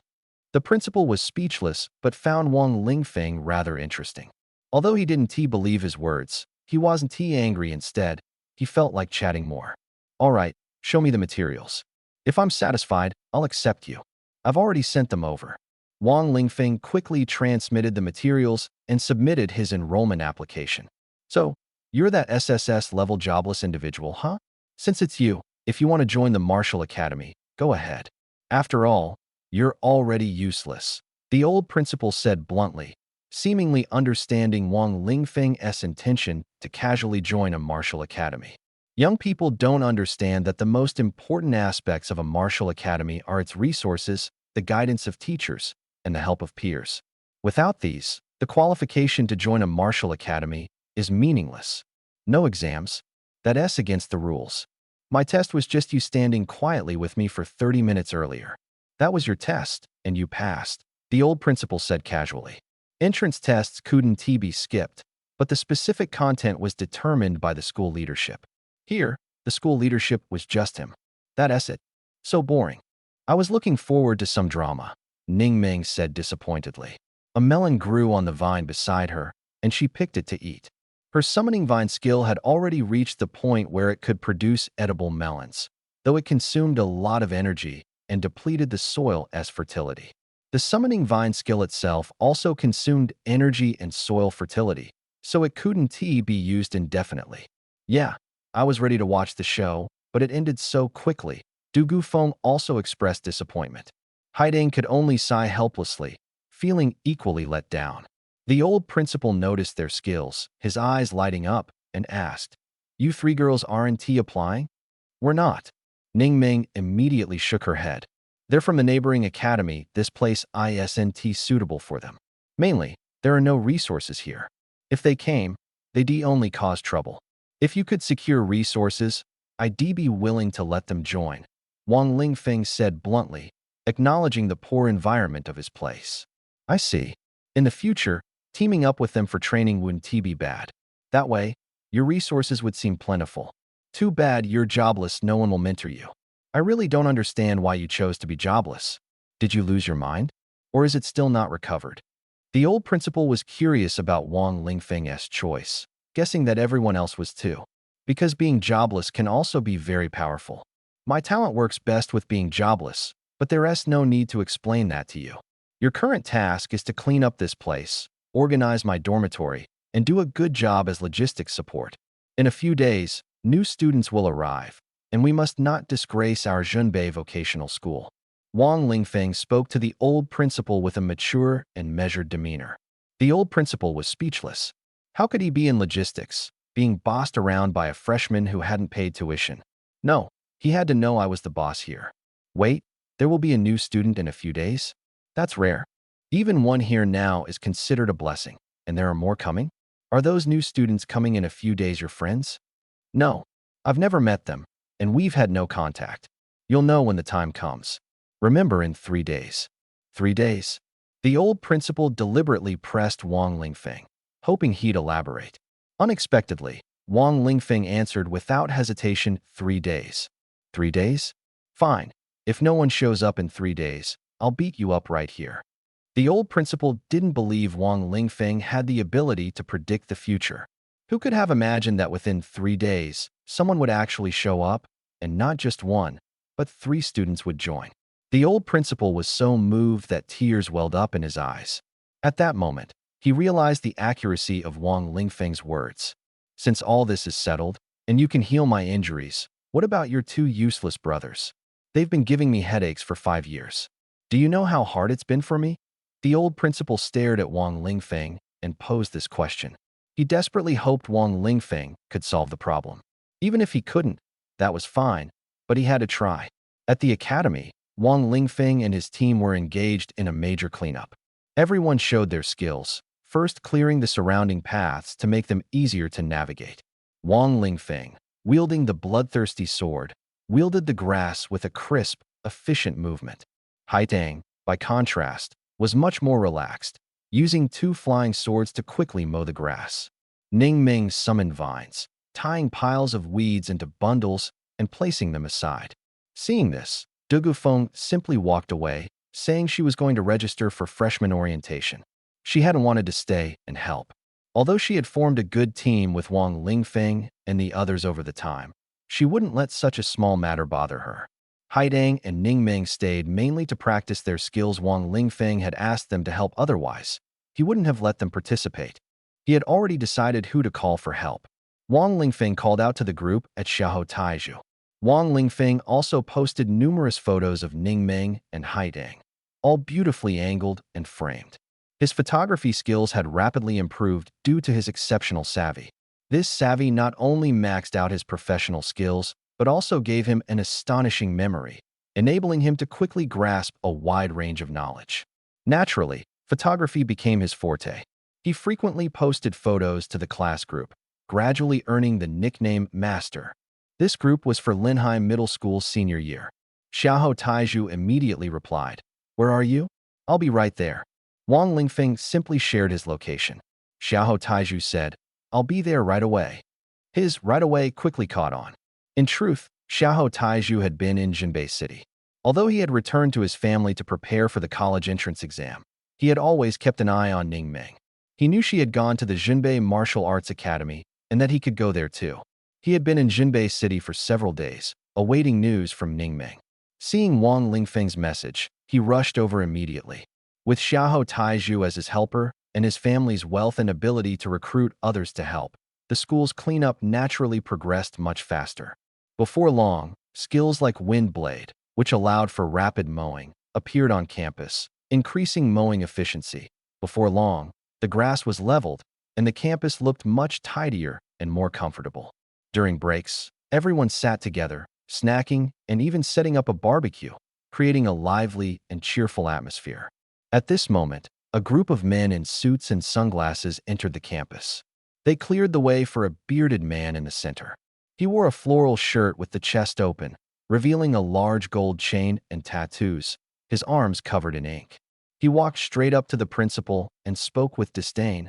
The principal was speechless but found Wang Lingfeng rather interesting. Although he didn't believe his words, he wasn't angry. Instead, he felt like chatting more. All right, show me the materials. If I'm satisfied, I'll accept you. I've already sent them over. Wang Lingfeng quickly transmitted the materials and submitted his enrollment application. So, you're that SSS level jobless individual, huh? Since it's you, if you want to join the Martial Academy, go ahead. After all, you're already useless, the old principal said bluntly, seemingly understanding Wang Lingfeng's intention to casually join a martial academy. Young people don't understand that the most important aspects of a martial academy are its resources, the guidance of teachers, and the help of peers. Without these, the qualification to join a martial academy is meaningless. No exams. That's against the rules. My test was just you standing quietly with me for 30 minutes earlier. That was your test, and you passed, the old principal said casually. Entrance tests couldn't be skipped, but the specific content was determined by the school leadership. Here, the school leadership was just him. That's it. So boring. I was looking forward to some drama, Ning Ming said disappointedly. A melon grew on the vine beside her, and she picked it to eat. Her summoning vine skill had already reached the point where it could produce edible melons, though it consumed a lot of energy and depleted the soil's fertility. The summoning vine skill itself also consumed energy and soil fertility, so it couldn't be used indefinitely. Yeah, I was ready to watch the show, but it ended so quickly. Du Gufeng also expressed disappointment. Haiding could only sigh helplessly, feeling equally let down. The old principal noticed their skills, his eyes lighting up, and asked, "You three girls aren't applying?" "We're not." Ning Ming immediately shook her head. "They're from the neighboring academy. This place isn't suitable for them. Mainly, there are no resources here. If they came, they'd only cause trouble. If you could secure resources, I'd be willing to let them join," Wang Lingfeng said bluntly, acknowledging the poor environment of his place. "I see. In the future, teaming up with them for training wouldn't be bad. That way, your resources would seem plentiful. Too bad you're jobless, no one will mentor you. I really don't understand why you chose to be jobless. Did you lose your mind? Or is it still not recovered?" The old principal was curious about Wang Lingfeng's choice, guessing that everyone else was too. Because being jobless can also be very powerful. My talent works best with being jobless, but there's no need to explain that to you. Your current task is to clean up this place, organize my dormitory, and do a good job as logistics support. In a few days, new students will arrive, and we must not disgrace our Zhunbei vocational school. Wang Lingfeng spoke to the old principal with a mature and measured demeanor. The old principal was speechless. How could he be in logistics, being bossed around by a freshman who hadn't paid tuition? No, he had to know I was the boss here. Wait, there will be a new student in a few days? That's rare. Even one here now is considered a blessing, and there are more coming? Are those new students coming in a few days your friends? No, I've never met them, and we've had no contact. You'll know when the time comes. Remember, in 3 days. 3 days? The old principal deliberately pressed Wang Lingfeng, hoping he'd elaborate. Unexpectedly, Wang Lingfeng answered without hesitation, 3 days. 3 days? Fine. If no one shows up in 3 days, I'll beat you up right here. The old principal didn't believe Wang Lingfeng had the ability to predict the future. Who could have imagined that within 3 days, someone would actually show up, and not just one, but 3 students would join? The old principal was so moved that tears welled up in his eyes. At that moment, he realized the accuracy of Wang Lingfeng's words. Since all this is settled, and you can heal my injuries, what about your 2 useless brothers? They've been giving me headaches for 5 years. Do you know how hard it's been for me? The old principal stared at Wang Lingfeng and posed this question. He desperately hoped Wang Lingfeng could solve the problem. Even if he couldn't, that was fine, but he had to try. At the academy, Wang Lingfeng and his team were engaged in a major cleanup. Everyone showed their skills, first clearing the surrounding paths to make them easier to navigate. Wang Lingfeng, wielding the bloodthirsty sword, wielded the grass with a crisp, efficient movement. Haitang, by contrast, was much more relaxed, using two flying swords to quickly mow the grass. Ning Ming summoned vines, tying piles of weeds into bundles and placing them aside. Seeing this, Du Gufeng simply walked away, saying she was going to register for freshman orientation. She hadn't wanted to stay and help. Although she had formed a good team with Wang Lingfeng and the others over the time, she wouldn't let such a small matter bother her. Haidang and Ning Ming stayed mainly to practice their skills. Wang Lingfeng had asked them to help otherwise. He wouldn't have let them participate. He had already decided who to call for help. Wang Lingfeng called out to the group at Xiahou Taizhu. Wang Lingfeng also posted numerous photos of Ning Ming and Haidang, all beautifully angled and framed. His photography skills had rapidly improved due to his exceptional savvy. This savvy not only maxed out his professional skills, but also gave him an astonishing memory, enabling him to quickly grasp a wide range of knowledge. Naturally, photography became his forte. He frequently posted photos to the class group, gradually earning the nickname Master. This group was for Linheim Middle School's senior year. Xiahou Taizhu immediately replied, "Where are you? I'll be right there." Wang Lingfeng simply shared his location. Xiahou Taizhu said, "I'll be there right away." His right away quickly caught on. In truth, Xiahou Taizhu had been in Jinbei City. Although he had returned to his family to prepare for the college entrance exam, he had always kept an eye on Ning Ming. He knew she had gone to the Jinbei Martial Arts Academy and that he could go there too. He had been in Jinbei City for several days, awaiting news from Ning Ming. Seeing Wang Lingfeng's message, he rushed over immediately. With Xiahou Taizhu as his helper and his family's wealth and ability to recruit others to help, the school's cleanup naturally progressed much faster. Before long, skills like Wind Blade, which allowed for rapid mowing, appeared on campus, increasing mowing efficiency. Before long, the grass was leveled, and the campus looked much tidier and more comfortable. During breaks, everyone sat together, snacking and even setting up a barbecue, creating a lively and cheerful atmosphere. At this moment, a group of men in suits and sunglasses entered the campus. They cleared the way for a bearded man in the center. He wore a floral shirt with the chest open, revealing a large gold chain and tattoos, his arms covered in ink. He walked straight up to the principal and spoke with disdain.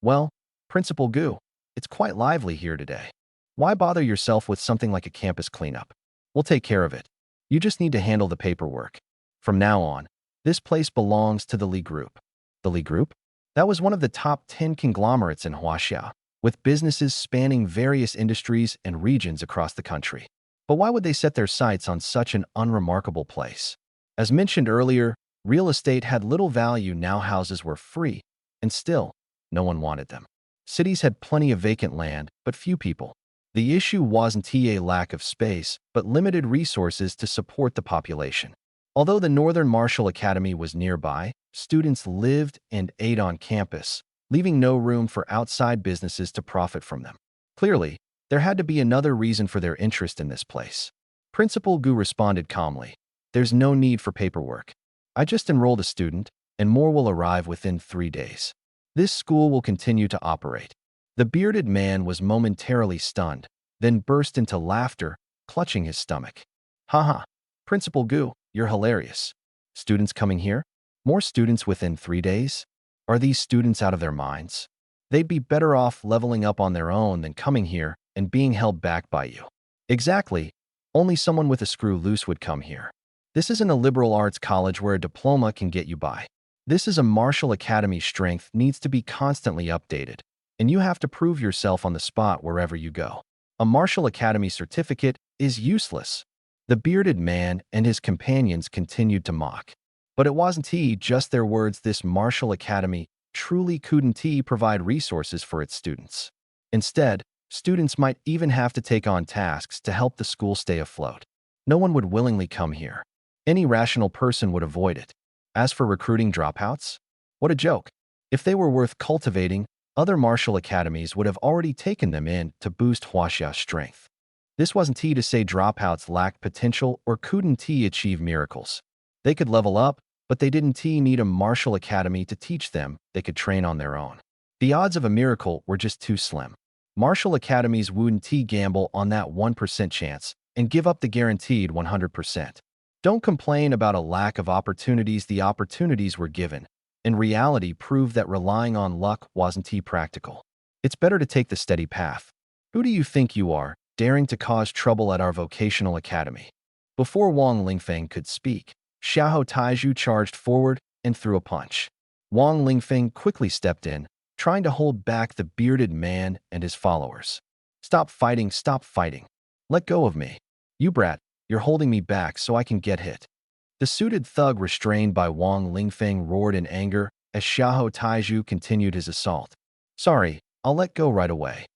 "Well, Principal Gu, it's quite lively here today. Why bother yourself with something like a campus cleanup? We'll take care of it. You just need to handle the paperwork. From now on, this place belongs to the Li Group." The Li Group? That was one of the top 10 conglomerates in Huaxia, with businesses spanning various industries and regions across the country. But why would they set their sights on such an unremarkable place? As mentioned earlier, real estate had little value. Now houses were free, and still, no one wanted them. Cities had plenty of vacant land, but few people. The issue wasn't a lack of space, but limited resources to support the population. Although the Northern Martial Academy was nearby, students lived and ate on campus, leaving no room for outside businesses to profit from them. Clearly, there had to be another reason for their interest in this place. Principal Gu responded calmly, "There's no need for paperwork. I just enrolled a student, and more will arrive within 3 days. This school will continue to operate." The bearded man was momentarily stunned, then burst into laughter, clutching his stomach. "Haha, Principal Gu, you're hilarious. Students coming here? More students within 3 days? Are these students out of their minds? They'd be better off leveling up on their own than coming here and being held back by you." "Exactly. Only someone with a screw loose would come here. This isn't a liberal arts college where a diploma can get you by. This is a martial academy. Strength needs to be constantly updated, and you have to prove yourself on the spot wherever you go. A martial academy certificate is useless." The bearded man and his companions continued to mock. But it wasn't just their words. This martial academy truly couldn't provide resources for its students. Instead, students might even have to take on tasks to help the school stay afloat. No one would willingly come here. Any rational person would avoid it. As for recruiting dropouts, What a joke. If they were worth cultivating, other martial academies would have already taken them in to boost Huaxia's strength. This wasn't to say dropouts lacked potential or couldn't achieve miracles. They could level up, but they didn't need a martial academy to teach them. They could train on their own. The odds of a miracle were just too slim. Martial academies wouldn't gamble on that 1% chance and give up the guaranteed 100%. Don't complain about a lack of opportunities. The opportunities were given, and reality proved that relying on luck wasn't practical. It's better to take the steady path. Who do you think you are, daring to cause trouble at our vocational academy? Before Wang Lingfeng could speak, Xiahou Taizhu charged forward and threw a punch. Wang Lingfeng quickly stepped in, trying to hold back the bearded man and his followers. Stop fighting, stop fighting. Let go of me. You brat, you're holding me back so I can get hit. The suited thug restrained by Wang Lingfeng roared in anger as Xiahou Taizhu continued his assault. Sorry, I'll let go right away.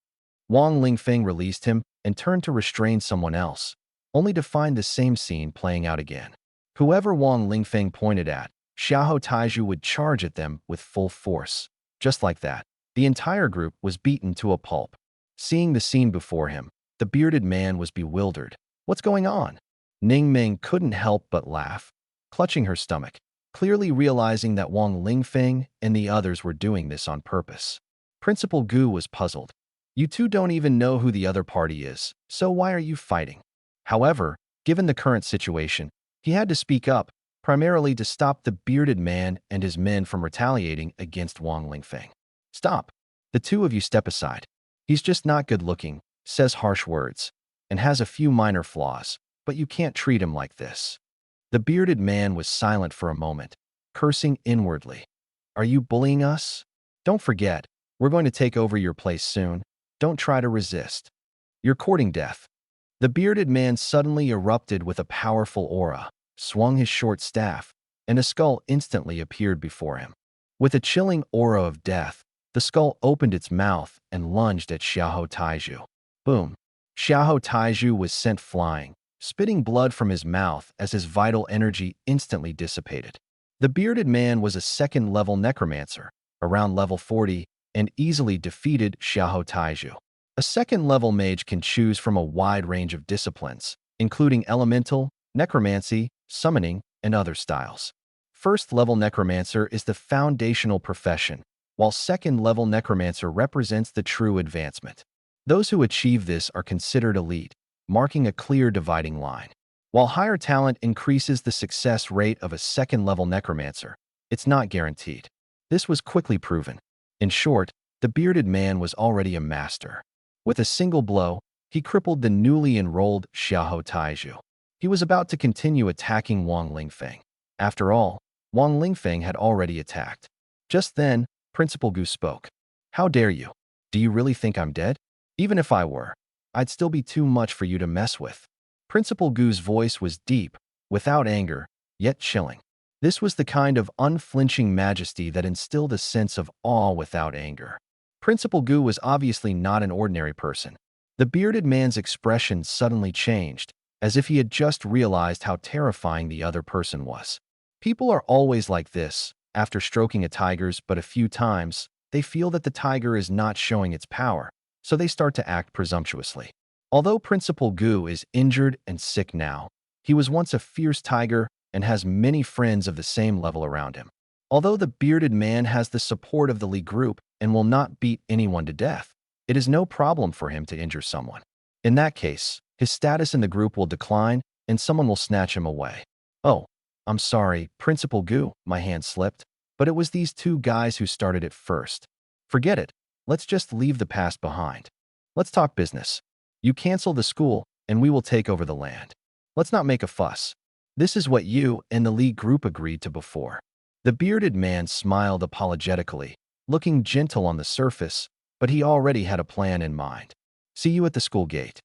Wang Lingfeng released him and turned to restrain someone else, only to find the same scene playing out again. Whoever Wang Lingfeng pointed at, Xiahou Taizhu would charge at them with full force. Just like that, the entire group was beaten to a pulp. Seeing the scene before him, the bearded man was bewildered. What's going on? Ning Ming couldn't help but laugh, clutching her stomach, clearly realizing that Wang Lingfeng and the others were doing this on purpose. Principal Gu was puzzled. You two don't even know who the other party is, so why are you fighting? However, given the current situation, he had to speak up, primarily to stop the bearded man and his men from retaliating against Wang Lingfeng. Stop. The two of you step aside. He's just not good looking, says harsh words, and has a few minor flaws, but you can't treat him like this. The bearded man was silent for a moment, cursing inwardly. Are you bullying us? Don't forget, we're going to take over your place soon. Don't try to resist. You're courting death. The bearded man suddenly erupted with a powerful aura, swung his short staff, and a skull instantly appeared before him. With a chilling aura of death, the skull opened its mouth and lunged at Xiahou Taizhu. Boom! Xiahou Taizhu was sent flying, spitting blood from his mouth as his vital energy instantly dissipated. The bearded man was a second-level necromancer, around level 40, and easily defeated Xiahou Taizhu. A second-level mage can choose from a wide range of disciplines, including elemental, necromancy, summoning, and other styles. First-level necromancer is the foundational profession, while second-level necromancer represents the true advancement. Those who achieve this are considered elite, marking a clear dividing line. While higher talent increases the success rate of a second-level necromancer, it's not guaranteed. This was quickly proven. In short, the bearded man was already a master. With a single blow, he crippled the newly enrolled Xiahou Taizhu. He was about to continue attacking Wang Lingfeng. After all, Wang Lingfeng had already attacked. Just then, Principal Gu spoke. How dare you? Do you really think I'm dead? Even if I were, I'd still be too much for you to mess with. Principal Gu's voice was deep, without anger, yet chilling. This was the kind of unflinching majesty that instilled a sense of awe without anger. Principal Gu was obviously not an ordinary person. The bearded man's expression suddenly changed, as if he had just realized how terrifying the other person was. People are always like this. After stroking a tiger's but a few times, they feel that the tiger is not showing its power, so they start to act presumptuously. Although Principal Gu is injured and sick now, he was once a fierce tiger and has many friends of the same level around him. Although the bearded man has the support of the Li group and will not beat anyone to death, it is no problem for him to injure someone. In that case, his status in the group will decline and someone will snatch him away. Oh, I'm sorry, Principal Gu, my hand slipped, but it was these two guys who started it first. Forget it. Let's just leave the past behind. Let's talk business. You cancel the school, and we will take over the land. Let's not make a fuss. This is what you and the Li group agreed to before. The bearded man smiled apologetically, looking gentle on the surface, but he already had a plan in mind. See you at the school gate.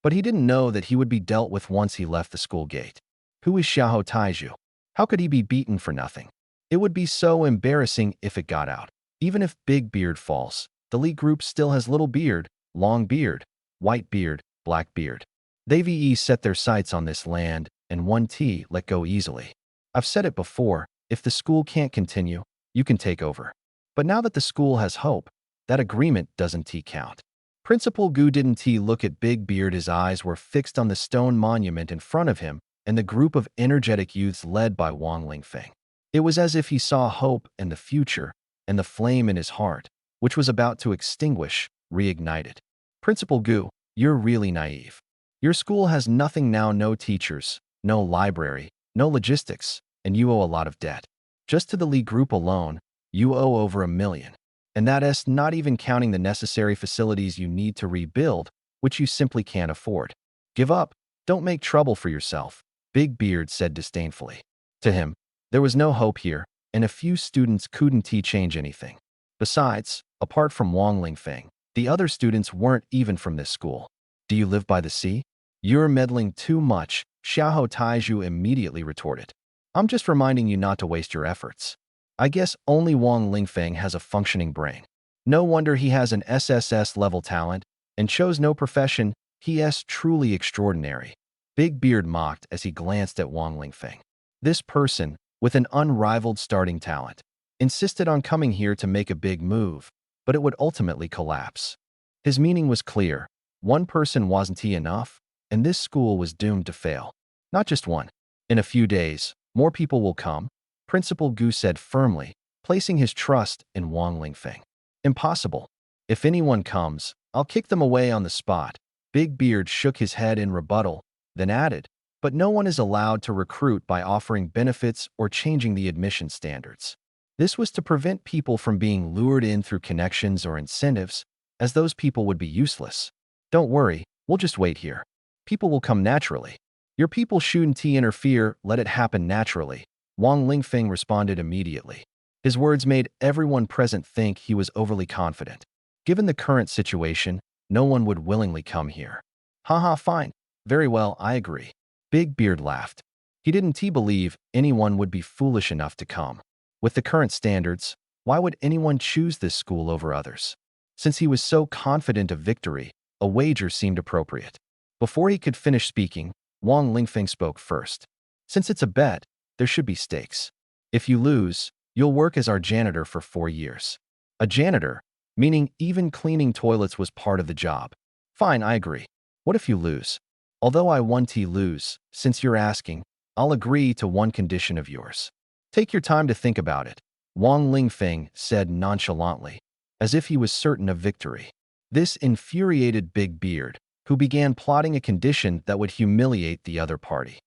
But he didn't know that he would be dealt with once he left the school gate. Who is Xiahou Taizhu? How could he be beaten for nothing? It would be so embarrassing if it got out. Even if Big Beard falls, the Li group still has Little Beard, Long Beard, White Beard, Black Beard. They set their sights on this land, and 1T let go easily. I've said it before, if the school can't continue, you can take over. But now that the school has hope, that agreement doesn't count. Principal Gu didn't look at Big Beard. His eyes were fixed on the stone monument in front of him and the group of energetic youths led by Wang Lingfeng. It was as if he saw hope and the future, and the flame in his heart, which was about to extinguish, reignited. Principal Gu, you're really naive. Your school has nothing now, no teachers, no library, no logistics, and you owe a lot of debt. Just to the Lee group alone, you owe over $1 million. And that's not even counting the necessary facilities you need to rebuild, which you simply can't afford. Give up. Don't make trouble for yourself, Big Beard said disdainfully. To him, there was no hope here, and a few students couldn't change anything. Besides, apart from Wang Lingfeng, the other students weren't even from this school. Do you live by the sea? You're meddling too much, Xiahou Taizhu immediately retorted. I'm just reminding you not to waste your efforts. I guess only Wang Lingfeng has a functioning brain. No wonder he has an SSS level talent and chose no profession. He is truly extraordinary. Big Beard mocked as he glanced at Wang Lingfeng. This person, with an unrivaled starting talent, insisted on coming here to make a big move, but it would ultimately collapse. His meaning was clear. One person wasn't enough, and this school was doomed to fail. Not just one. In a few days, more people will come, Principal Gu said firmly, placing his trust in Wang Lingfeng. Impossible. If anyone comes, I'll kick them away on the spot. Big Beard shook his head in rebuttal, then added, but no one is allowed to recruit by offering benefits or changing the admission standards. This was to prevent people from being lured in through connections or incentives, as those people would be useless. Don't worry, we'll just wait here. People will come naturally. Your people shouldn't interfere, let it happen naturally. Wang Lingfeng responded immediately. His words made everyone present think he was overly confident. Given the current situation, no one would willingly come here. Haha, fine. Very well, I agree. Big Beard laughed. He didn't believe anyone would be foolish enough to come. With the current standards, why would anyone choose this school over others? Since he was so confident of victory, a wager seemed appropriate. Before he could finish speaking, Wang Lingfeng spoke first. Since it's a bet, there should be stakes. If you lose, you'll work as our janitor for 4 years. A janitor, meaning even cleaning toilets was part of the job. Fine, I agree. What if you lose? Although I want to lose, since you're asking, I'll agree to one condition of yours. Take your time to think about it, Wang Lingfeng said nonchalantly, as if he was certain of victory. This infuriated Big Beard, who began plotting a condition that would humiliate the other party.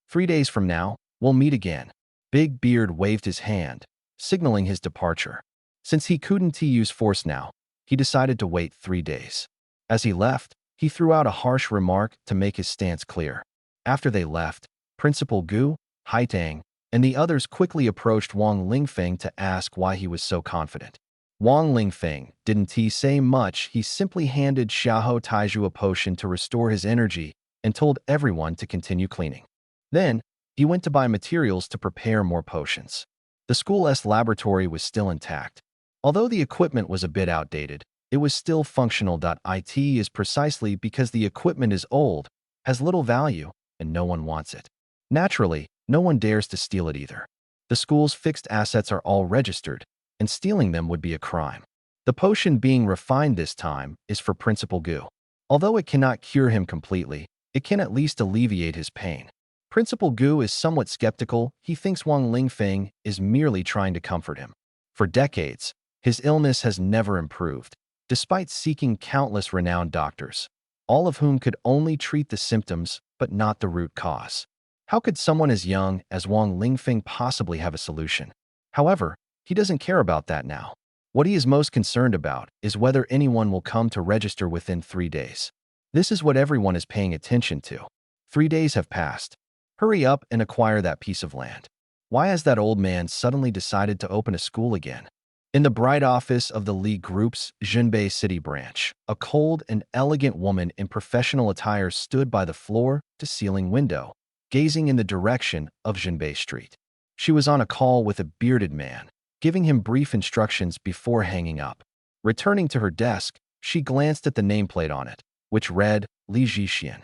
3 days from now, we'll meet again. Big Beard waved his hand, signaling his departure. Since he couldn't use force now, he decided to wait 3 days. As he left, he threw out a harsh remark to make his stance clear. After they left, Principal Gu, Haitang, and the others quickly approached Wang Lingfeng to ask why he was so confident. Wang Lingfeng didn't say much. He simply handed Xiahou Taizhu a potion to restore his energy and told everyone to continue cleaning. Then, he went to buy materials to prepare more potions. The school's laboratory was still intact. Although the equipment was a bit outdated, it was still functional. It is precisely because the equipment is old, has little value, and no one wants it. Naturally, no one dares to steal it either. The school's fixed assets are all registered, and stealing them would be a crime. The potion being refined this time is for Principal Gu. Although it cannot cure him completely, it can at least alleviate his pain. Principal Gu is somewhat skeptical. He thinks Wang Lingfeng is merely trying to comfort him. For decades, his illness has never improved, despite seeking countless renowned doctors, all of whom could only treat the symptoms but not the root cause. How could someone as young as Wang Lingfeng possibly have a solution? However, he doesn't care about that now. What he is most concerned about is whether anyone will come to register within 3 days. This is what everyone is paying attention to. 3 days have passed. Hurry up and acquire that piece of land. Why has that old man suddenly decided to open a school again? In the bright office of the Li Group's Jinbei City branch, a cold and elegant woman in professional attire stood by the floor-to-ceiling window, gazing in the direction of Jinbei Street. She was on a call with a bearded man, giving him brief instructions before hanging up. Returning to her desk, she glanced at the nameplate on it, which read Li Jixian.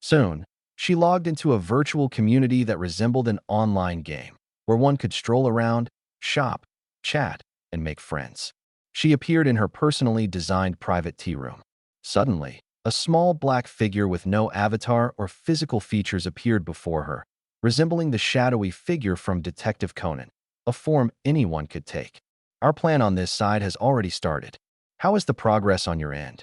Soon, she logged into a virtual community that resembled an online game, where one could stroll around, shop, chat, and make friends. She appeared in her personally designed private tea room. Suddenly, a small black figure with no avatar or physical features appeared before her, resembling the shadowy figure from Detective Conan, a form anyone could take. Our plan on this side has already started. How is the progress on your end?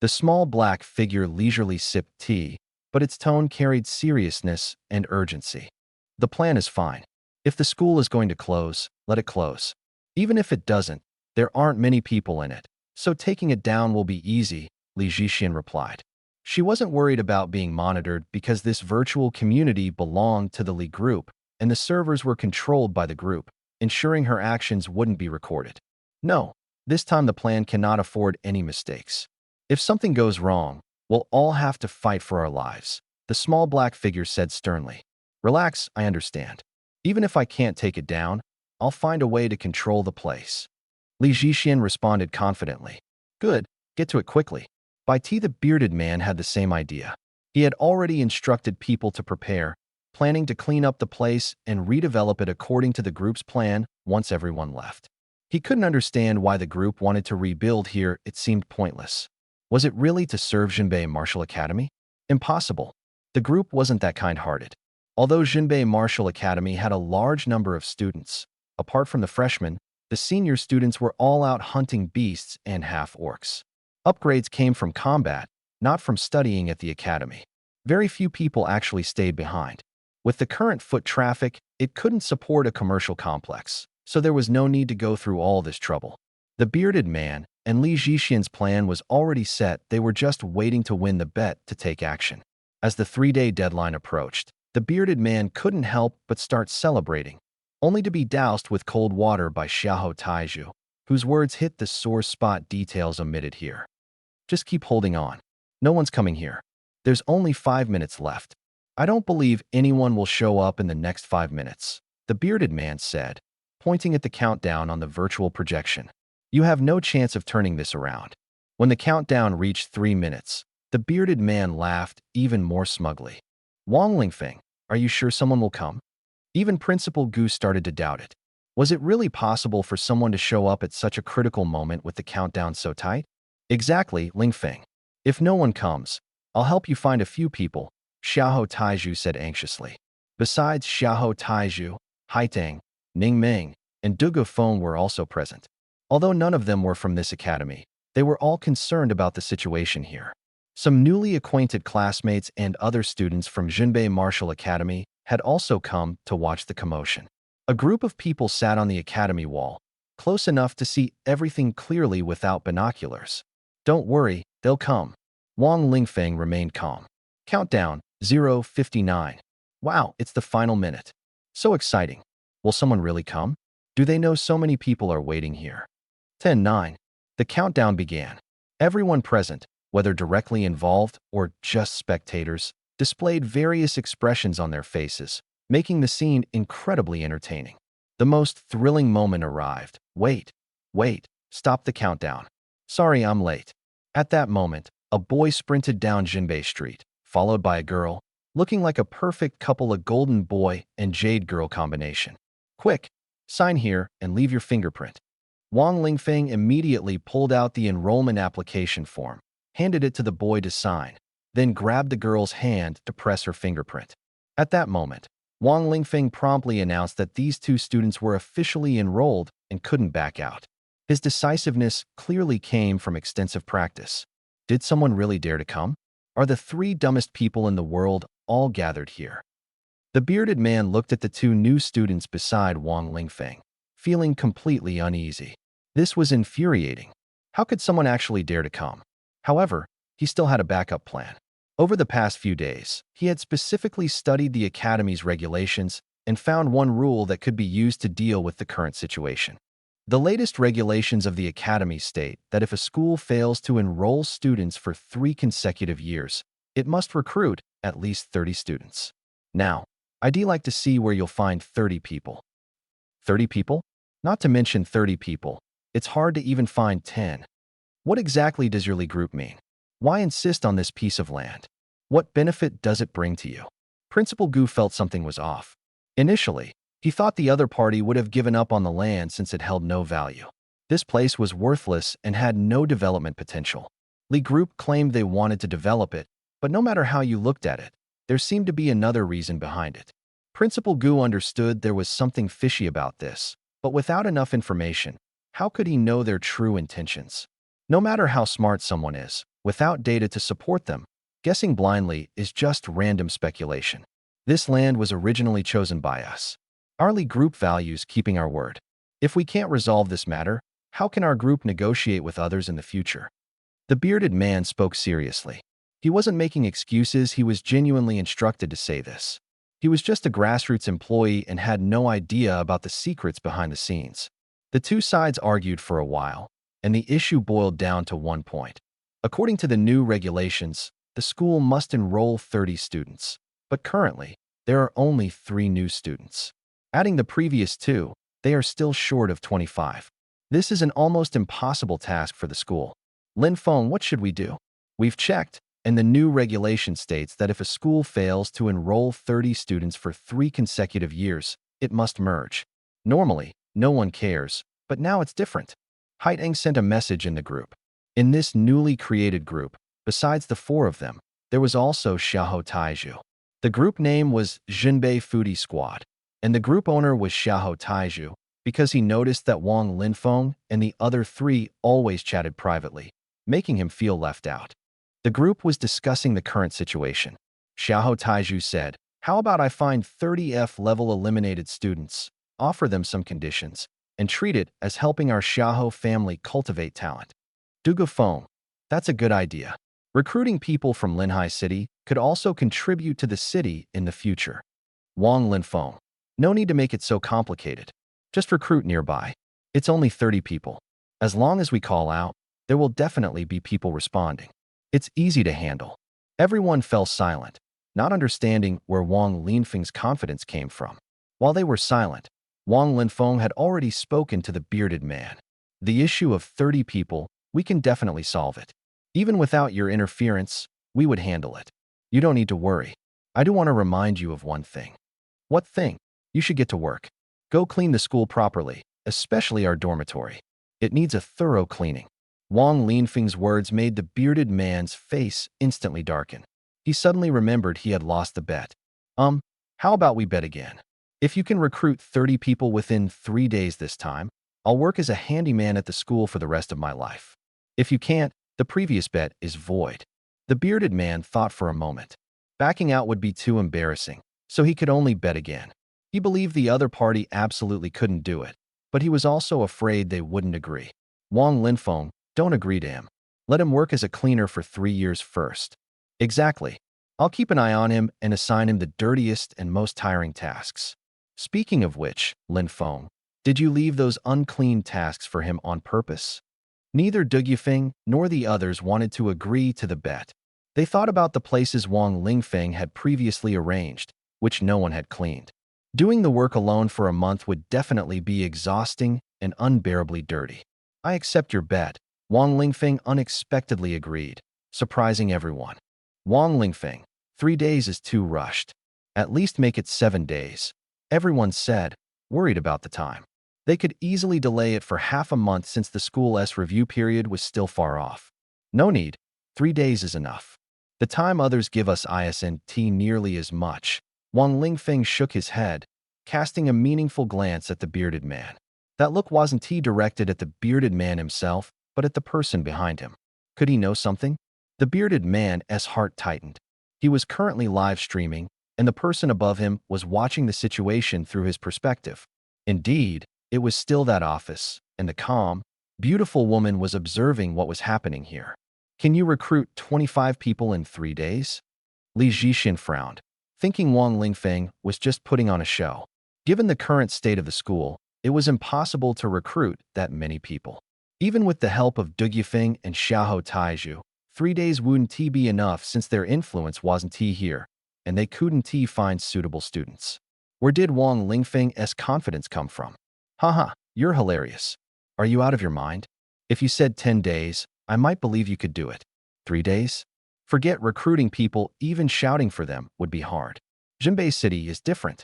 The small black figure leisurely sipped tea, but its tone carried seriousness and urgency. The plan is fine. If the school is going to close, let it close. Even if it doesn't, there aren't many people in it, so taking it down will be easy, Li Zhixian replied. She wasn't worried about being monitored because this virtual community belonged to the Li group, and the servers were controlled by the group, ensuring her actions wouldn't be recorded. No, this time the plan cannot afford any mistakes. If something goes wrong, we'll all have to fight for our lives, the small black figure said sternly. Relax, I understand. Even if I can't take it down, I'll find a way to control the place. Li Zhixian responded confidently. Good, get to it quickly. By tea, the bearded man had the same idea. He had already instructed people to prepare, planning to clean up the place and redevelop it according to the group's plan once everyone left. He couldn't understand why the group wanted to rebuild here. It seemed pointless. Was it really to serve Jinbei Martial Academy? Impossible. The group wasn't that kind-hearted. Although Jinbei Martial Academy had a large number of students, apart from the freshmen, the senior students were all out hunting beasts and half-orcs. Upgrades came from combat, not from studying at the academy. Very few people actually stayed behind. With the current foot traffic, it couldn't support a commercial complex, so there was no need to go through all this trouble. The bearded man and Li Zhixian's plan was already set. They were just waiting to win the bet to take action. As the 3-day deadline approached, the bearded man couldn't help but start celebrating, only to be doused with cold water by Xiahou Taizhu, whose words hit the sore spot. Details omitted here. Just keep holding on. No one's coming here. There's only 5 minutes left. I don't believe anyone will show up in the next 5 minutes, the bearded man said, pointing at the countdown on the virtual projection. You have no chance of turning this around. When the countdown reached 3 minutes, the bearded man laughed even more smugly. Wang Lingfeng, are you sure someone will come? Even Principal Gu started to doubt it. Was it really possible for someone to show up at such a critical moment with the countdown so tight? Exactly, Lingfeng. If no one comes, I'll help you find a few people, Xiahou Taizhu said anxiously. Besides Xiahou Taizhu, Haitang, Ning Ming, and Dugu Feng were also present. Although none of them were from this academy, they were all concerned about the situation here. Some newly acquainted classmates and other students from Jinbei Martial Academy had also come to watch the commotion. A group of people sat on the academy wall, close enough to see everything clearly without binoculars. Don't worry, they'll come. Wang Lingfeng remained calm. Countdown, 0:59. Wow, it's the final minute. So exciting. Will someone really come? Do they know so many people are waiting here? 10:09. The countdown began. Everyone present, whether directly involved or just spectators, displayed various expressions on their faces, making the scene incredibly entertaining. The most thrilling moment arrived. Wait, stop the countdown. Sorry, I'm late. At that moment, a boy sprinted down Jinbei Street, followed by a girl, looking like a perfect couple, a golden boy and jade girl combination. Quick, sign here and leave your fingerprint. Wang Lingfeng immediately pulled out the enrollment application form, handed it to the boy to sign, then grabbed the girl's hand to press her fingerprint. At that moment, Wang Lingfeng promptly announced that these two students were officially enrolled and couldn't back out. His decisiveness clearly came from extensive practice. Did someone really dare to come? Are the 3 dumbest people in the world all gathered here? The bearded man looked at the 2 new students beside Wang Lingfeng, feeling completely uneasy. This was infuriating. How could someone actually dare to come? However, he still had a backup plan. Over the past few days, he had specifically studied the academy's regulations and found one rule that could be used to deal with the current situation. The latest regulations of the academy state that if a school fails to enroll students for 3 consecutive years, it must recruit at least 30 students. Now, I'd like to see where you'll find 30 people. 30 people? Not to mention 30 people. It's hard to even find 10. What exactly does your Li group mean? Why insist on this piece of land? What benefit does it bring to you? Principal Gu felt something was off. Initially, He thought the other party would have given up on the land since it held no value. This place was worthless and had no development potential. Li Group claimed they wanted to develop it, but no matter how you looked at it, there seemed to be another reason behind it. Principal Gu understood there was something fishy about this, but without enough information, how could he know their true intentions? No matter how smart someone is, without data to support them, guessing blindly is just random speculation. This land was originally chosen by us. Our Li Group values keeping our word. If we can't resolve this matter, how can our group negotiate with others in the future? The bearded man spoke seriously. He wasn't making excuses, he was genuinely instructed to say this. He was just a grassroots employee and had no idea about the secrets behind the scenes. The two sides argued for a while, and the issue boiled down to one point. According to the new regulations, the school must enroll 30 students, but currently, there are only 3 new students. Adding the previous 2, they are still short of 25. This is an almost impossible task for the school. Lin Feng, what should we do? We've checked, and the new regulation states that if a school fails to enroll 30 students for 3 consecutive years, it must merge. Normally, no one cares, but now it's different. Haiteng sent a message in the group. In this newly created group, besides the 4 of them, there was also Xiaohou Taizhu. The group name was Jinbei Foodie Squad, and the group owner was Xiaohou Taizhu because he noticed that Wang Linfeng and the other 3 always chatted privately, making him feel left out. The group was discussing the current situation. Xiaohou Taizhu said, "How about I find 30 F-level eliminated students, offer them some conditions, and treat it as helping our Xiaohou family cultivate talent?" Dugu Feng, that's a good idea. Recruiting people from Linhai City could also contribute to the city in the future. Wang Linfeng, no need to make it so complicated. Just recruit nearby. It's only 30 people. As long as we call out, there will definitely be people responding. It's easy to handle. Everyone fell silent, not understanding where Wang Linfeng's confidence came from. While they were silent, Wang Linfeng had already spoken to the bearded man. The issue of 30 people, we can definitely solve it. Even without your interference, we would handle it. You don't need to worry. I do want to remind you of one thing. What thing? You should get to work. Go clean the school properly, especially our dormitory. It needs a thorough cleaning. Wang Linfeng's words made the bearded man's face instantly darken. He suddenly remembered he had lost the bet. How about we bet again? If you can recruit 30 people within 3 days this time, I'll work as a handyman at the school for the rest of my life. If you can't, the previous bet is void. The bearded man thought for a moment. Backing out would be too embarrassing, so he could only bet again. He believed the other party absolutely couldn't do it, but he was also afraid they wouldn't agree. Wang Linfeng, don't agree to him. Let him work as a cleaner for 3 years first. Exactly. I'll keep an eye on him and assign him the dirtiest and most tiring tasks. Speaking of which, Linfeng, did you leave those unclean tasks for him on purpose? Neither Du Yifeng nor the others wanted to agree to the bet. They thought about the places Wang Linfeng had previously arranged, which no one had cleaned. Doing the work alone for a month would definitely be exhausting and unbearably dirty. I accept your bet. Wang Linfeng unexpectedly agreed, surprising everyone. Wang Linfeng, 3 days is too rushed. At least make it 7 days. Everyone said, worried about the time. They could easily delay it for half a month since the school's review period was still far off. No need. 3 days is enough. The time others give us isn't nearly as much. Wang Linfeng shook his head, casting a meaningful glance at the bearded man. That look wasn't directed at the bearded man himself, but at the person behind him. Could he know something? The bearded man's heart tightened. He was currently live streaming, and the person above him was watching the situation through his perspective. Indeed, it was still that office, and the calm, beautiful woman was observing what was happening here. Can you recruit 25 people in 3 days? Li Zhixin frowned, thinking Wang Linfeng was just putting on a show. Given the current state of the school, it was impossible to recruit that many people. Even with the help of Du Yifeng and Xiaohou Taizhu, 3 days wouldn't be enough since their influence wasn't here, and they couldn't find suitable students. Where did Wang Linfeng's confidence come from? Haha, you're hilarious. Are you out of your mind? If you said 10 days, I might believe you could do it. 3 days? Forget recruiting people, even shouting for them would be hard. Jinbei City is different.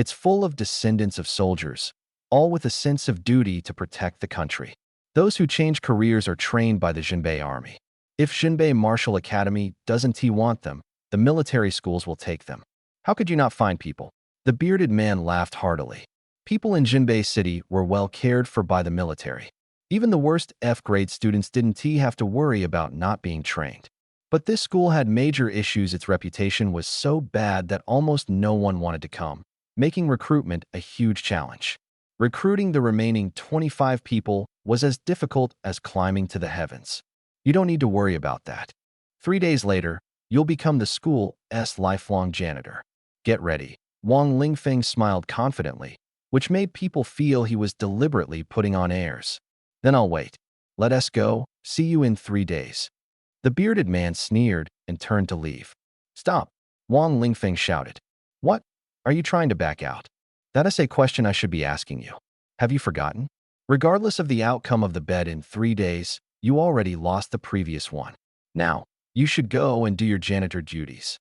It's full of descendants of soldiers, all with a sense of duty to protect the country. Those who change careers are trained by the Jinbei Army. If Jinbei Martial Academy doesn't want them, the military schools will take them. How could you not find people? The bearded man laughed heartily. People in Jinbei City were well cared for by the military. Even the worst F-grade students didn't have to worry about not being trained. But this school had major issues. Its reputation was so bad that almost no one wanted to come, making recruitment a huge challenge. Recruiting the remaining 25 people was as difficult as climbing to the heavens. You don't need to worry about that. 3 days later, you'll become the school's lifelong janitor. Get ready. Wang Lingfeng smiled confidently, which made people feel he was deliberately putting on airs. Then I'll wait. Let us go. See you in 3 days. The bearded man sneered and turned to leave. Stop! Wang Lingfeng shouted. What? Are you trying to back out? That is a question I should be asking you. Have you forgotten? Regardless of the outcome of the bet in 3 days, you already lost the previous one. Now, you should go and do your janitor duties.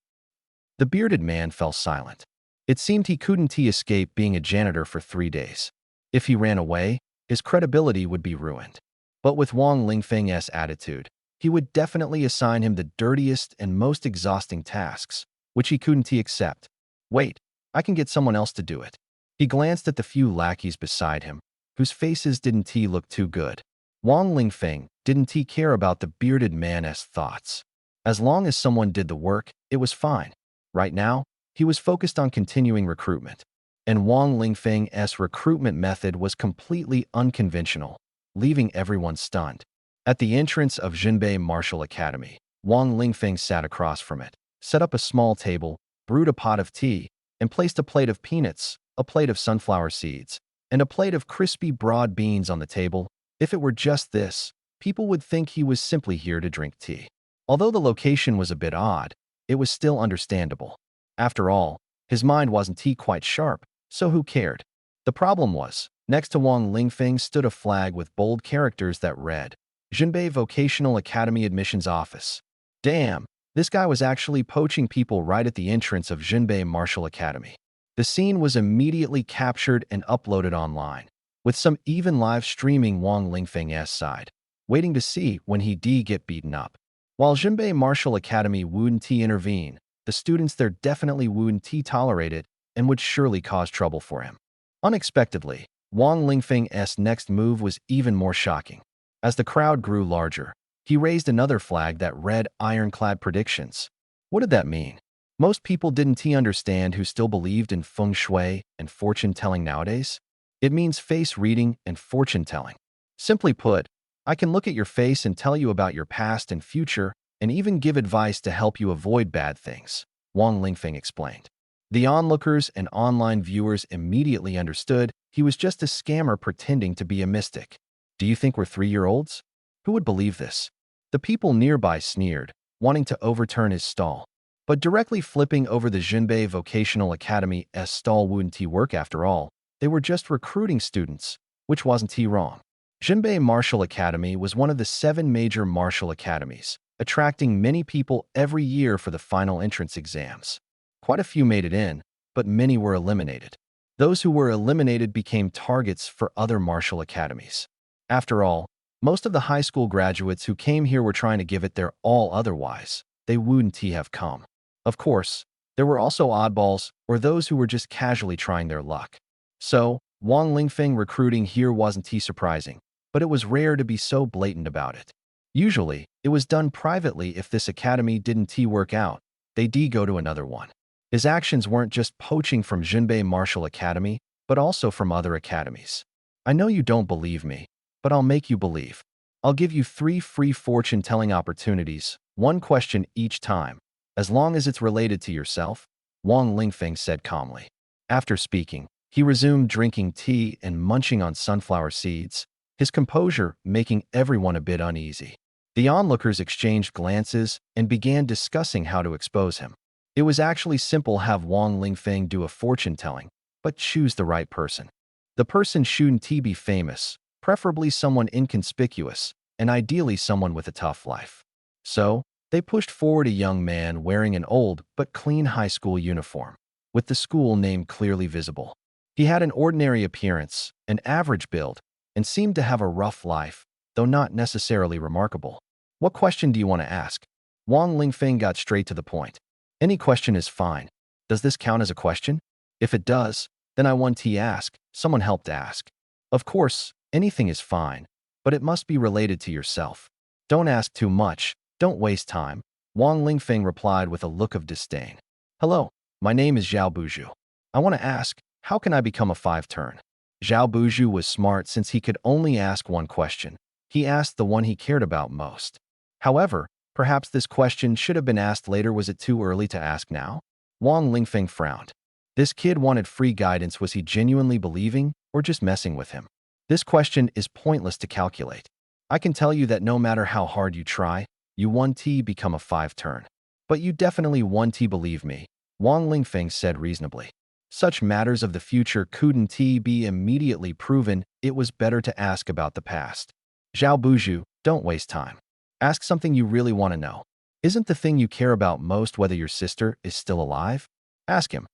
The bearded man fell silent. It seemed he couldn't escape being a janitor for 3 days. If he ran away, his credibility would be ruined. But with Wang Lingfeng's attitude, he would definitely assign him the dirtiest and most exhausting tasks, which he couldn't accept. Wait, I can get someone else to do it. He glanced at the few lackeys beside him, whose faces didn't look too good. Wang Lingfeng didn't care about the bearded man's thoughts. As long as someone did the work, it was fine. Right now, he was focused on continuing recruitment. And Wang Lingfeng's recruitment method was completely unconventional, leaving everyone stunned. At the entrance of Jinbei Martial Academy, Wang Lingfeng sat across from it, set up a small table, brewed a pot of tea, and placed a plate of peanuts, a plate of sunflower seeds, and a plate of crispy broad beans on the table. If it were just this, people would think he was simply here to drink tea. Although the location was a bit odd, it was still understandable. After all, his mind wasn't quite sharp, so who cared? The problem was, next to Wang Lingfeng stood a flag with bold characters that read, Jinbei Vocational Academy Admissions Office. Damn, this guy was actually poaching people right at the entrance of Jinbei Martial Academy. The scene was immediately captured and uploaded online, with some even live streaming Wang Lingfeng's side, waiting to see when he'd get beaten up. While Jinbei Martial Academy wouldn't intervene, the students there definitely wouldn't tolerate it and would surely cause trouble for him. Unexpectedly, Wang Lingfeng's next move was even more shocking. As the crowd grew larger, he raised another flag that read Ironclad Predictions. What did that mean? Most people didn't understand who still believed in feng shui and fortune-telling nowadays. It means face reading and fortune-telling. Simply put, I can look at your face and tell you about your past and future and even give advice to help you avoid bad things, Wang Lingfeng explained. The onlookers and online viewers immediately understood he was just a scammer pretending to be a mystic. Do you think we're 3-year-olds? Who would believe this? The people nearby sneered, wanting to overturn his stall. But directly flipping over the Jinbei Vocational Academy's stall wouldn't work after all. They were just recruiting students, which wasn't wrong. Jinbei Martial Academy was one of the 7 major martial academies, attracting many people every year for the final entrance exams. Quite a few made it in, but many were eliminated. Those who were eliminated became targets for other martial academies. After all, most of the high school graduates who came here were trying to give it their all, otherwise they wouldn't have come. Of course, there were also oddballs or those who were just casually trying their luck. So, Wang Lingfeng recruiting here wasn't surprising, but it was rare to be so blatant about it. Usually, it was done privately. If this academy didn't work out, they'd go to another one. His actions weren't just poaching from Jinbei Martial Academy, but also from other academies. I know you don't believe me, but I'll make you believe. I'll give you 3 free fortune-telling opportunities, 1 question each time, as long as it's related to yourself, Wang Lingfeng said calmly. After speaking, he resumed drinking tea and munching on sunflower seeds, his composure making everyone a bit uneasy. The onlookers exchanged glances and began discussing how to expose him. It was actually simple: have Wang Lingfeng do a fortune-telling, but choose the right person. The person shouldn't be famous, preferably someone inconspicuous, and ideally someone with a tough life. So, they pushed forward a young man wearing an old but clean high school uniform. with the school name clearly visible. He had an ordinary appearance, an average build, and seemed to have a rough life, though not necessarily remarkable. What question do you want to ask? Wang Lingfeng got straight to the point. Any question is fine. Does this count as a question? If it does, then I want to ask. Someone helped ask. Of course, anything is fine, but it must be related to yourself. Don't ask too much. Don't waste time. Wang Lingfeng replied with a look of disdain. Hello, my name is Zhao Buju. I want to ask, how can I become a 5-turn? Zhao Buju was smart since he could only ask one question. He asked the one he cared about most. However, perhaps this question should have been asked later. Was it too early to ask now? Wang Lingfeng frowned. This kid wanted free guidance. Was he genuinely believing or just messing with him? This question is pointless to calculate. I can tell you that no matter how hard you try, you won't become a 5-turn. But you definitely won't, believe me, Wang Lingfeng said reasonably. Such matters of the future couldn't be immediately proven. It was better to ask about the past. Zhao Buju, don't waste time. Ask something you really want to know. Isn't the thing you care about most whether your sister is still alive? Ask him.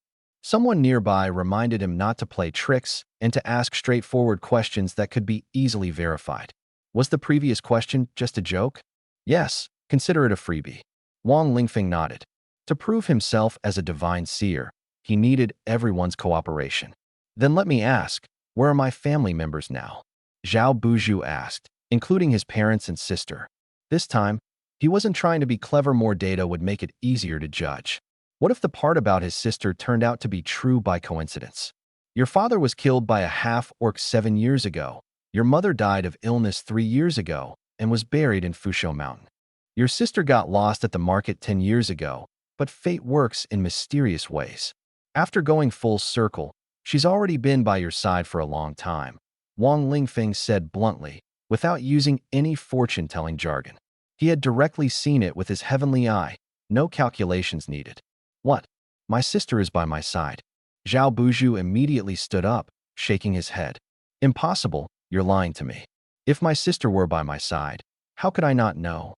Someone nearby reminded him not to play tricks and to ask straightforward questions that could be easily verified. Was the previous question just a joke? Yes, consider it a freebie. Wang Lingfeng nodded. To prove himself as a divine seer, he needed everyone's cooperation. Then let me ask, where are my family members now? Zhao Buju asked, including his parents and sister. This time, he wasn't trying to be clever. More data would make it easier to judge. What if the part about his sister turned out to be true by coincidence? Your father was killed by a half-orc 7 years ago. Your mother died of illness 3 years ago and was buried in Fusho Mountain. Your sister got lost at the market 10 years ago, but fate works in mysterious ways. After going full circle, she's already been by your side for a long time, Wang Lingfeng said bluntly, without using any fortune-telling jargon. He had directly seen it with his heavenly eye, no calculations needed. What? My sister is by my side. Zhao Buju immediately stood up, shaking his head. Impossible, you're lying to me. If my sister were by my side, how could I not know?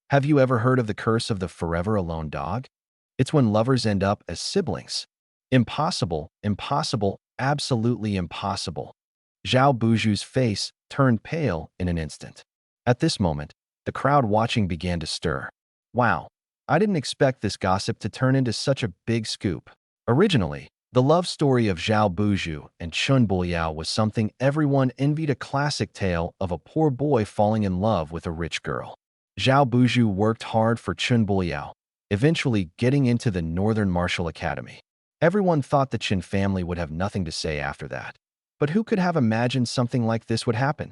Have you ever heard of the curse of the forever alone dog? It's when lovers end up as siblings. Impossible, impossible, absolutely impossible. Zhao Buju's face turned pale in an instant. At this moment, the crowd watching began to stir. Wow, I didn't expect this gossip to turn into such a big scoop. Originally, the love story of Zhao Buju and Chun Buliao was something everyone envied, a classic tale of a poor boy falling in love with a rich girl. Zhao Buju worked hard for Chun Buliao, eventually getting into the Northern Martial Academy. Everyone thought the Chin family would have nothing to say after that. But who could have imagined something like this would happen?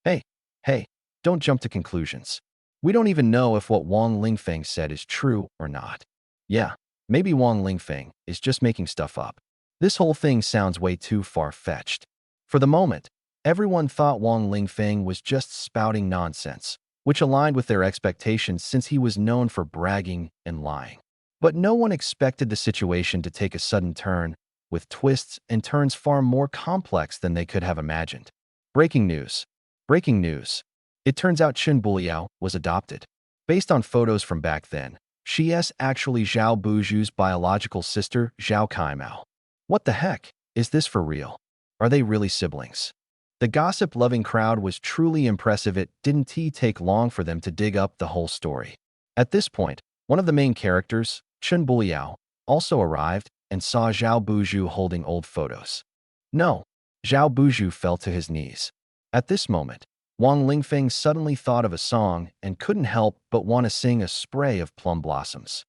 Hey, don't jump to conclusions. We don't even know if what Wang Lingfeng said is true or not. Yeah, maybe Wang Lingfeng is just making stuff up. This whole thing sounds way too far-fetched. For the moment, everyone thought Wang Lingfeng was just spouting nonsense, which aligned with their expectations since he was known for bragging and lying. But no one expected the situation to take a sudden turn, with twists and turns far more complex than they could have imagined. Breaking news. Breaking news. It turns out Chun Buliao was adopted. Based on photos from back then, she is actually Zhao Buju's biological sister, Zhao Kaimao. What the heck? Is this for real? Are they really siblings? The gossip-loving crowd was truly impressive. It didn't take long for them to dig up the whole story. At this point, one of the main characters, Chun Buliao, also arrived and saw Zhao Buju holding old photos. No, Zhao Buju fell to his knees. At this moment, Wang Lingfeng suddenly thought of a song and couldn't help but want to sing A Spray of Plum Blossoms.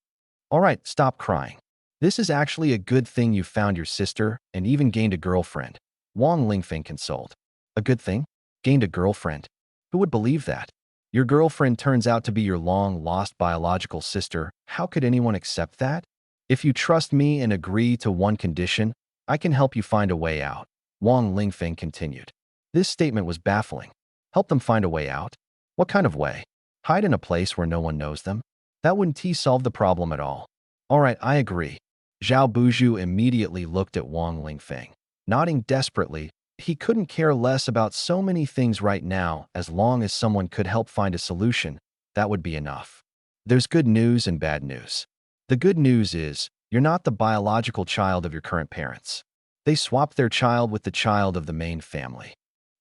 All right, stop crying. This is actually a good thing you found your sister and even gained a girlfriend, Wang Lingfeng consoled. A good thing? Gained a girlfriend? Who would believe that? Your girlfriend turns out to be your long-lost biological sister. How could anyone accept that? If you trust me and agree to one condition, I can help you find a way out, Wang Lingfeng continued. This statement was baffling. Help them find a way out? What kind of way? Hide in a place where no one knows them? That wouldn't solve the problem at all. All right, I agree. Zhao Buju immediately looked at Wang Lingfeng. Nodding desperately, he couldn't care less about so many things right now. As long as someone could help find a solution, that would be enough. There's good news and bad news. The good news is, You're not the biological child of your current parents. They swapped their child with the child of the main family.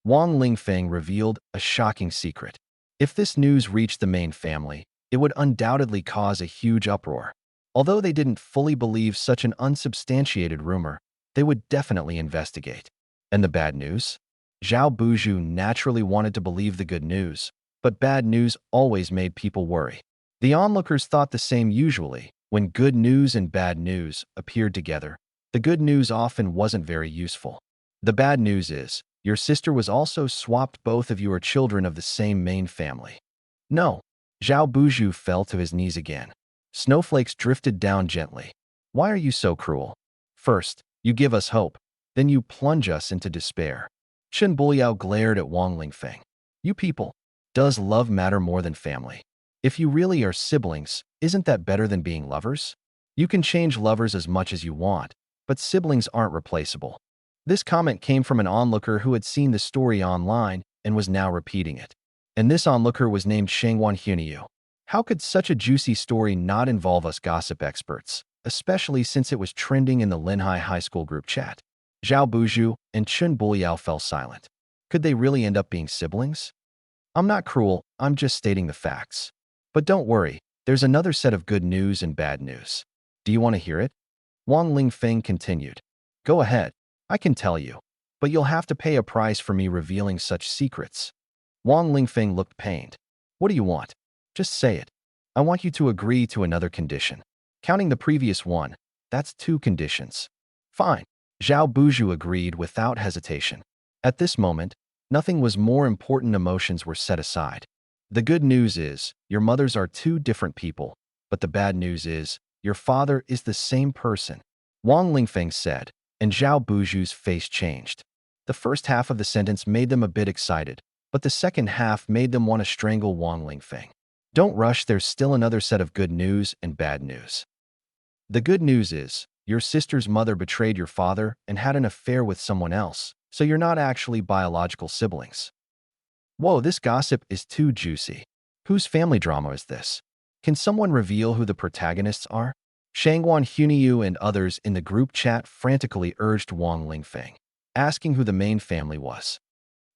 Wang Lingfeng revealed a shocking secret. If this news reached the main family, it would undoubtedly cause a huge uproar. Although they didn't fully believe such an unsubstantiated rumor, they would definitely investigate. And the bad news? Zhao Buzhu naturally wanted to believe the good news, but bad news always made people worry. The onlookers thought the same usually. When good news and bad news appeared together, the good news often wasn't very useful. The bad news is, your sister was also swapped. Both of you are children of the same main family. No. Zhao Buzhu fell to his knees again. Snowflakes drifted down gently. Why are you so cruel? First, you give us hope, then you plunge us into despair. Chen Buliao glared at Wang Lingfeng. You people, does love matter more than family? If you really are siblings, isn't that better than being lovers? You can change lovers as much as you want, but siblings aren't replaceable. This comment came from an onlooker who had seen the story online and was now repeating it. And this onlooker was named Shangwan Huniu. How could such a juicy story not involve us gossip experts, especially since it was trending in the Linhai High School group chat? Zhao Buzhu and Chen Buliao fell silent. Could they really end up being siblings? I'm not cruel, I'm just stating the facts. But don't worry, there's another set of good news and bad news. Do you want to hear it? Wang Lingfeng continued. Go ahead, I can tell you, but you'll have to pay a price for me revealing such secrets. Wang Lingfeng looked pained. What do you want? Just say it. I want you to agree to another condition. Counting the previous one, that's 2 conditions. Fine. Zhao Buzhu agreed without hesitation. At this moment, nothing was more important. Emotions were set aside. The good news is, your mothers are 2 different people, but the bad news is, your father is the same person. Wang Lingfeng said, and Zhao Buzhu's face changed. The first half of the sentence made them a bit excited, but the second half made them want to strangle Wang Lingfeng. Don't rush, there's still another set of good news and bad news. The good news is, your sister's mother betrayed your father and had an affair with someone else, so you're not actually biological siblings. Whoa, this gossip is too juicy. Whose family drama is this? Can someone reveal who the protagonists are? Shangwan Huniu and others in the group chat frantically urged Wang Lingfeng, asking who the main family was.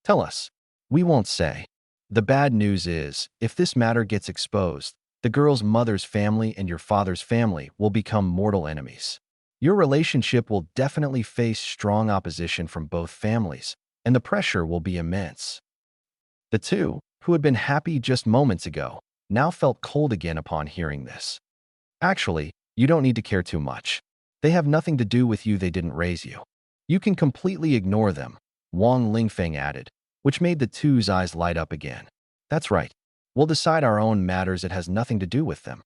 Tell us. We won't say. The bad news is, if this matter gets exposed, the girl's mother's family and your father's family will become mortal enemies. Your relationship will definitely face strong opposition from both families, and the pressure will be immense. The 2, who had been happy just moments ago, now felt cold again upon hearing this. Actually, you don't need to care too much. They have nothing to do with you, they didn't raise you. You can completely ignore them, Wang Lingfeng added, which made the 2's eyes light up again. That's right. We'll decide our own matters, it has nothing to do with them.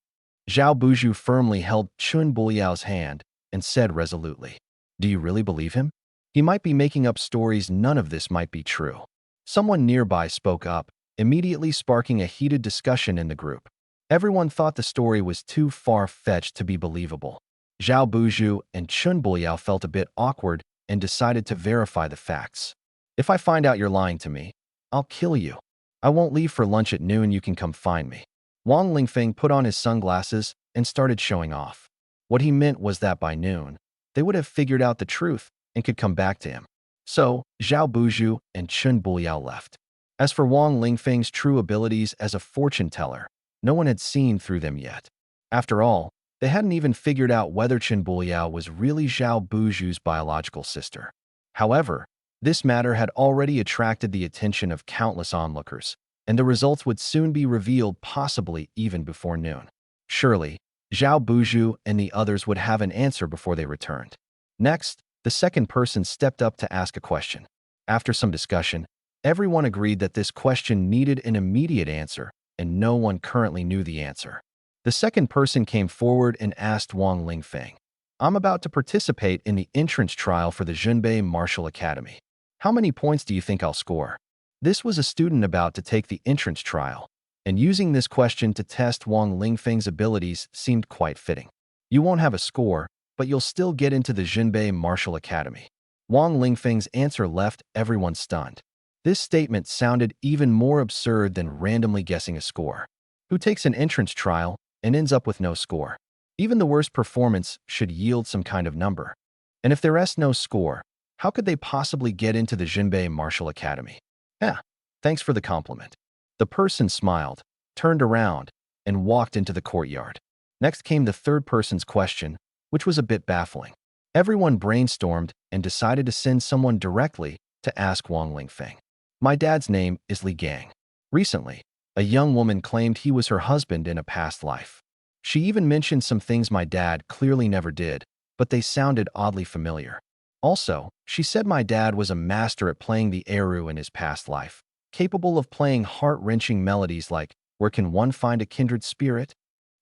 Zhao Buzhu firmly held Chen Buliao's hand and said resolutely, do you really believe him? He might be making up stories, none of this might be true. Someone nearby spoke up, immediately sparking a heated discussion in the group. Everyone thought the story was too far-fetched to be believable. Zhao Buzhu and Chen Buliao felt a bit awkward and decided to verify the facts. If I find out you're lying to me, I'll kill you. I won't leave for lunch at noon, you can come find me. Wang Lingfeng put on his sunglasses and started showing off. What he meant was that by noon, they would have figured out the truth and could come back to him. So, Zhao Buzhu and Chen Buliao left. As for Wang Lingfeng's true abilities as a fortune teller, no one had seen through them yet. After all, they hadn't even figured out whether Chen Buliao was really Zhao Buzhu's biological sister. However, this matter had already attracted the attention of countless onlookers, and the results would soon be revealed, possibly even before noon. Surely, Zhao Buzhu and the others would have an answer before they returned. Next, the second person stepped up to ask a question. After some discussion, everyone agreed that this question needed an immediate answer, and no one currently knew the answer. The second person came forward and asked Wang Lingfeng, I'm about to participate in the entrance trial for the Zhunbei Martial Academy. How many points do you think I'll score? This was a student about to take the entrance trial, and using this question to test Wang Lingfeng's abilities seemed quite fitting. You won't have a score, but you'll still get into the Zhunbei Martial Academy. Wang Lingfeng's answer left everyone stunned. This statement sounded even more absurd than randomly guessing a score. Who takes an entrance trial and ends up with no score? Even the worst performance should yield some kind of number. And if there is no score, how could they possibly get into the Jinbei Martial Academy? Yeah, thanks for the compliment. The person smiled, turned around, and walked into the courtyard. Next came the third person's question, which was a bit baffling. Everyone brainstormed and decided to send someone directly to ask Wang Lingfeng. My dad's name is Li Gang. Recently, a young woman claimed he was her husband in a past life. She even mentioned some things my dad clearly never did, but they sounded oddly familiar. Also, she said my dad was a master at playing the eru in his past life, capable of playing heart-wrenching melodies like "Where Can One Find a Kindred Spirit?"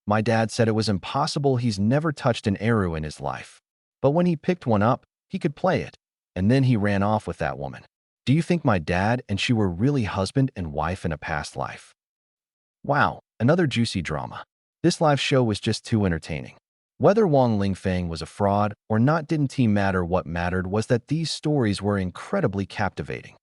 My dad said it was impossible, he's never touched an eru in his life. But when he picked one up, he could play it, and then he ran off with that woman. Do you think my dad and she were really husband and wife in a past life? Wow, another juicy drama. This live show was just too entertaining. Whether Wang Lingfeng was a fraud or not didn't matter. What mattered was that these stories were incredibly captivating.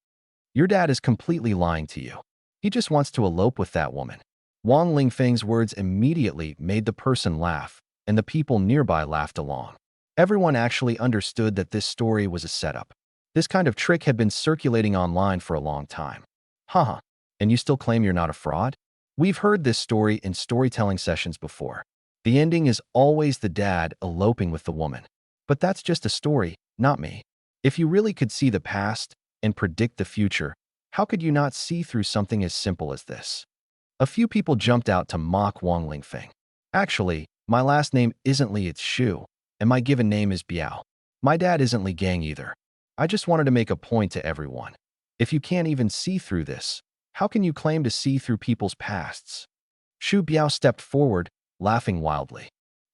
Your dad is completely lying to you. He just wants to elope with that woman. Wang Lingfeng's words immediately made the person laugh, and the people nearby laughed along. Everyone actually understood that this story was a setup. This kind of trick had been circulating online for a long time. Haha, and you still claim you're not a fraud? We've heard this story in storytelling sessions before. The ending is always the dad eloping with the woman. But that's just a story, not me. If you really could see the past and predict the future, how could you not see through something as simple as this? A few people jumped out to mock Wang Lingfeng. Actually, my last name isn't Li, it's Shu, and my given name is Biao. My dad isn't Li Gang either. I just wanted to make a point to everyone. If you can't even see through this, how can you claim to see through people's pasts? Shu Biao stepped forward, laughing wildly.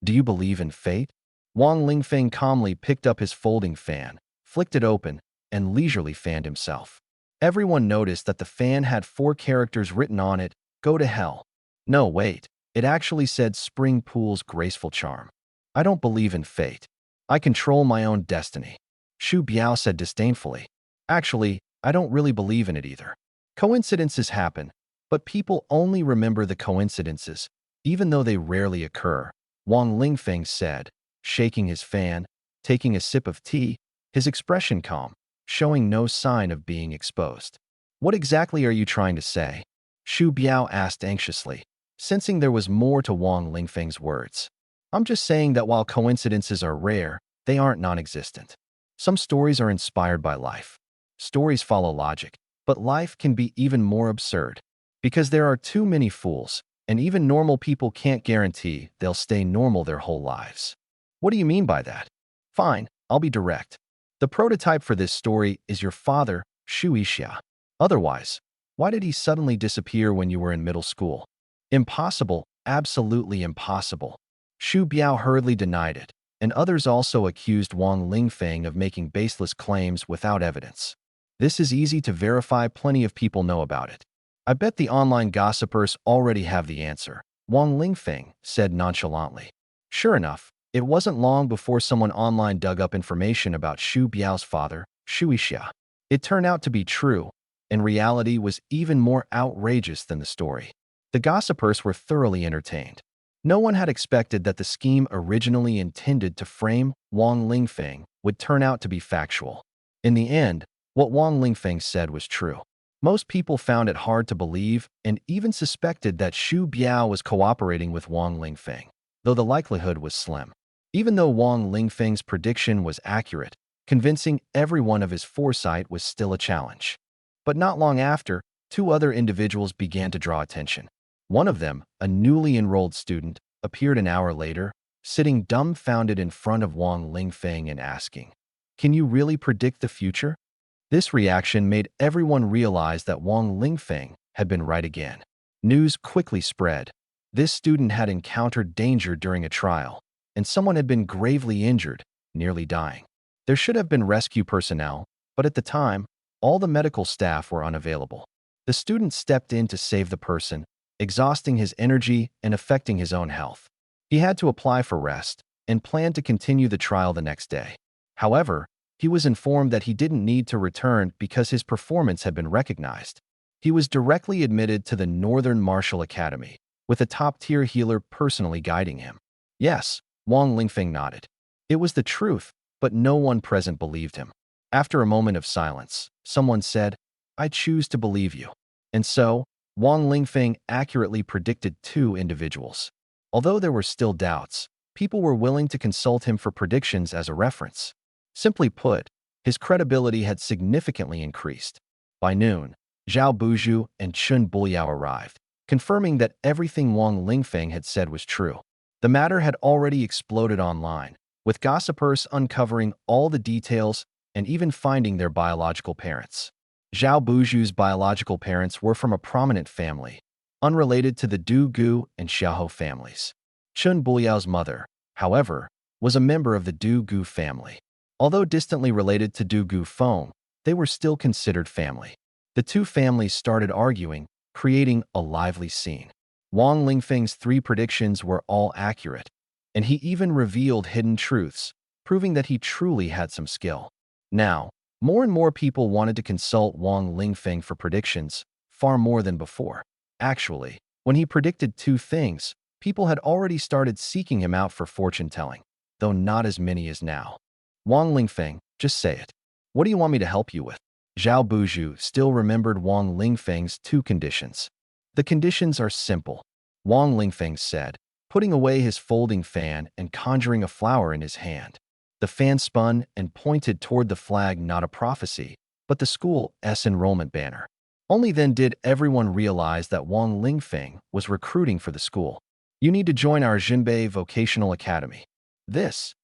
Do you believe in fate? Wang Lingfeng calmly picked up his folding fan, flicked it open, and leisurely fanned himself. Everyone noticed that the fan had 4 characters written on it: "Go to hell." No, wait. It actually said "Spring Pool's graceful charm." I don't believe in fate. I control my own destiny. Shu Biao said disdainfully. Actually, I don't really believe in it either. Coincidences happen, but people only remember the coincidences, even though they rarely occur, Wang Lingfeng said, shaking his fan, taking a sip of tea, his expression calm, showing no sign of being exposed. What exactly are you trying to say? Shu Biao asked anxiously, sensing there was more to Wang Lingfeng's words. I'm just saying that while coincidences are rare, they aren't non-existent. Some stories are inspired by life. Stories follow logic, but life can be even more absurd. Because there are too many fools, and even normal people can't guarantee they'll stay normal their whole lives. What do you mean by that? Fine, I'll be direct. The prototype for this story is your father, Shu Yixia. Otherwise, why did he suddenly disappear when you were in middle school? Impossible, absolutely impossible. Shu Biao hurriedly denied it, and others also accused Wang Lingfeng of making baseless claims without evidence. This is easy to verify, plenty of people know about it. I bet the online gossipers already have the answer, Wang Lingfeng said nonchalantly. Sure enough, it wasn't long before someone online dug up information about Shu Biao's father, Shu Yixia. It turned out to be true, and reality was even more outrageous than the story. The gossipers were thoroughly entertained. No one had expected that the scheme originally intended to frame Wang Lingfeng would turn out to be factual. In the end, what Wang Lingfeng said was true. Most people found it hard to believe and even suspected that Shu Biao was cooperating with Wang Lingfeng, though the likelihood was slim. Even though Wang Lingfeng's prediction was accurate, convincing everyone of his foresight was still a challenge. But not long after, 2 other individuals began to draw attention. One of them, a newly enrolled student, appeared an hour later, sitting dumbfounded in front of Wang Lingfeng and asking, "Can you really predict the future?" This reaction made everyone realize that Wang Lingfeng had been right again. News quickly spread. This student had encountered danger during a trial, and someone had been gravely injured, nearly dying. There should have been rescue personnel, but at the time, all the medical staff were unavailable. The student stepped in to save the person, exhausting his energy and affecting his own health. He had to apply for rest and planned to continue the trial the next day. However, he was informed that he didn't need to return because his performance had been recognized. He was directly admitted to the Northern Martial Academy, with a top-tier healer personally guiding him. Yes, Wang Lingfeng nodded. It was the truth, but no one present believed him. After a moment of silence, someone said, I choose to believe you. And so, Wang Lingfeng accurately predicted 2 individuals. Although there were still doubts, people were willing to consult him for predictions as a reference. Simply put, his credibility had significantly increased. By noon, Zhao Buju and Chun Buliao arrived, confirming that everything Wang Lingfeng had said was true. The matter had already exploded online, with gossipers uncovering all the details and even finding their biological parents. Zhao Buju's biological parents were from a prominent family, unrelated to the Du Gu and Xiaohou families. Chun Buliao's mother, however, was a member of the Du Gu family. Although distantly related to Du Gu Feng, they were still considered family. The 2 families started arguing, creating a lively scene. Wang Lingfeng's 3 predictions were all accurate, and he even revealed hidden truths, proving that he truly had some skill. Now, more and more people wanted to consult Wang Lingfeng for predictions, far more than before. Actually, when he predicted 2 things, people had already started seeking him out for fortune-telling, though not as many as now. Wang Lingfeng, just say it. What do you want me to help you with? Zhao Buju still remembered Wang Lingfeng's 2 conditions. The conditions are simple, Wang Lingfeng said, putting away his folding fan and conjuring a flower in his hand. The fan spun and pointed toward the flag, not a prophecy, but the school's enrollment banner. Only then did everyone realize that Wang Lingfeng was recruiting for the school. You need to join our Jinbei Vocational Academy. This?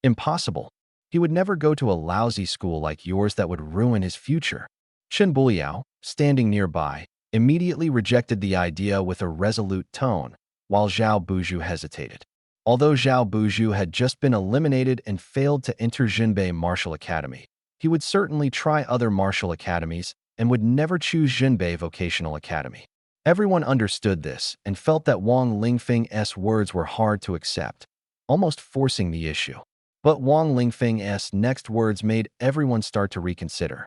Impossible. He would never go to a lousy school like yours that would ruin his future. Chen Buliao, standing nearby, immediately rejected the idea with a resolute tone, while Zhao Buju hesitated. Although Zhao Buju had just been eliminated and failed to enter Jinbei Martial Academy, he would certainly try other martial academies and would never choose Jinbei Vocational Academy. Everyone understood this and felt that Wang Lingfeng's words were hard to accept, almost forcing the issue. But Wang Lingfeng's next words made everyone start to reconsider.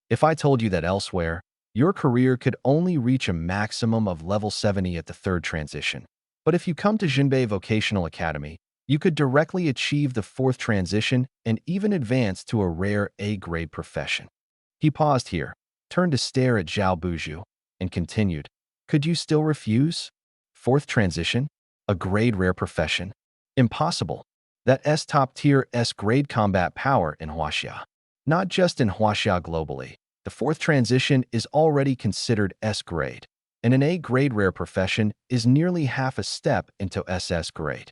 If I told you that elsewhere, your career could only reach a maximum of level 70 at the 3rd transition. But if you come to Jinbei Vocational Academy, you could directly achieve the 4th transition and even advance to a rare A-grade profession. He paused here, turned to stare at Zhao Buju, and continued, Could you still refuse? 4th transition? A grade rare profession? Impossible. That's top-tier S-grade combat power in Huaxia. Not just in Huaxia globally, the 4th transition is already considered S-grade, and an A-grade rare profession is nearly half a step into SS grade.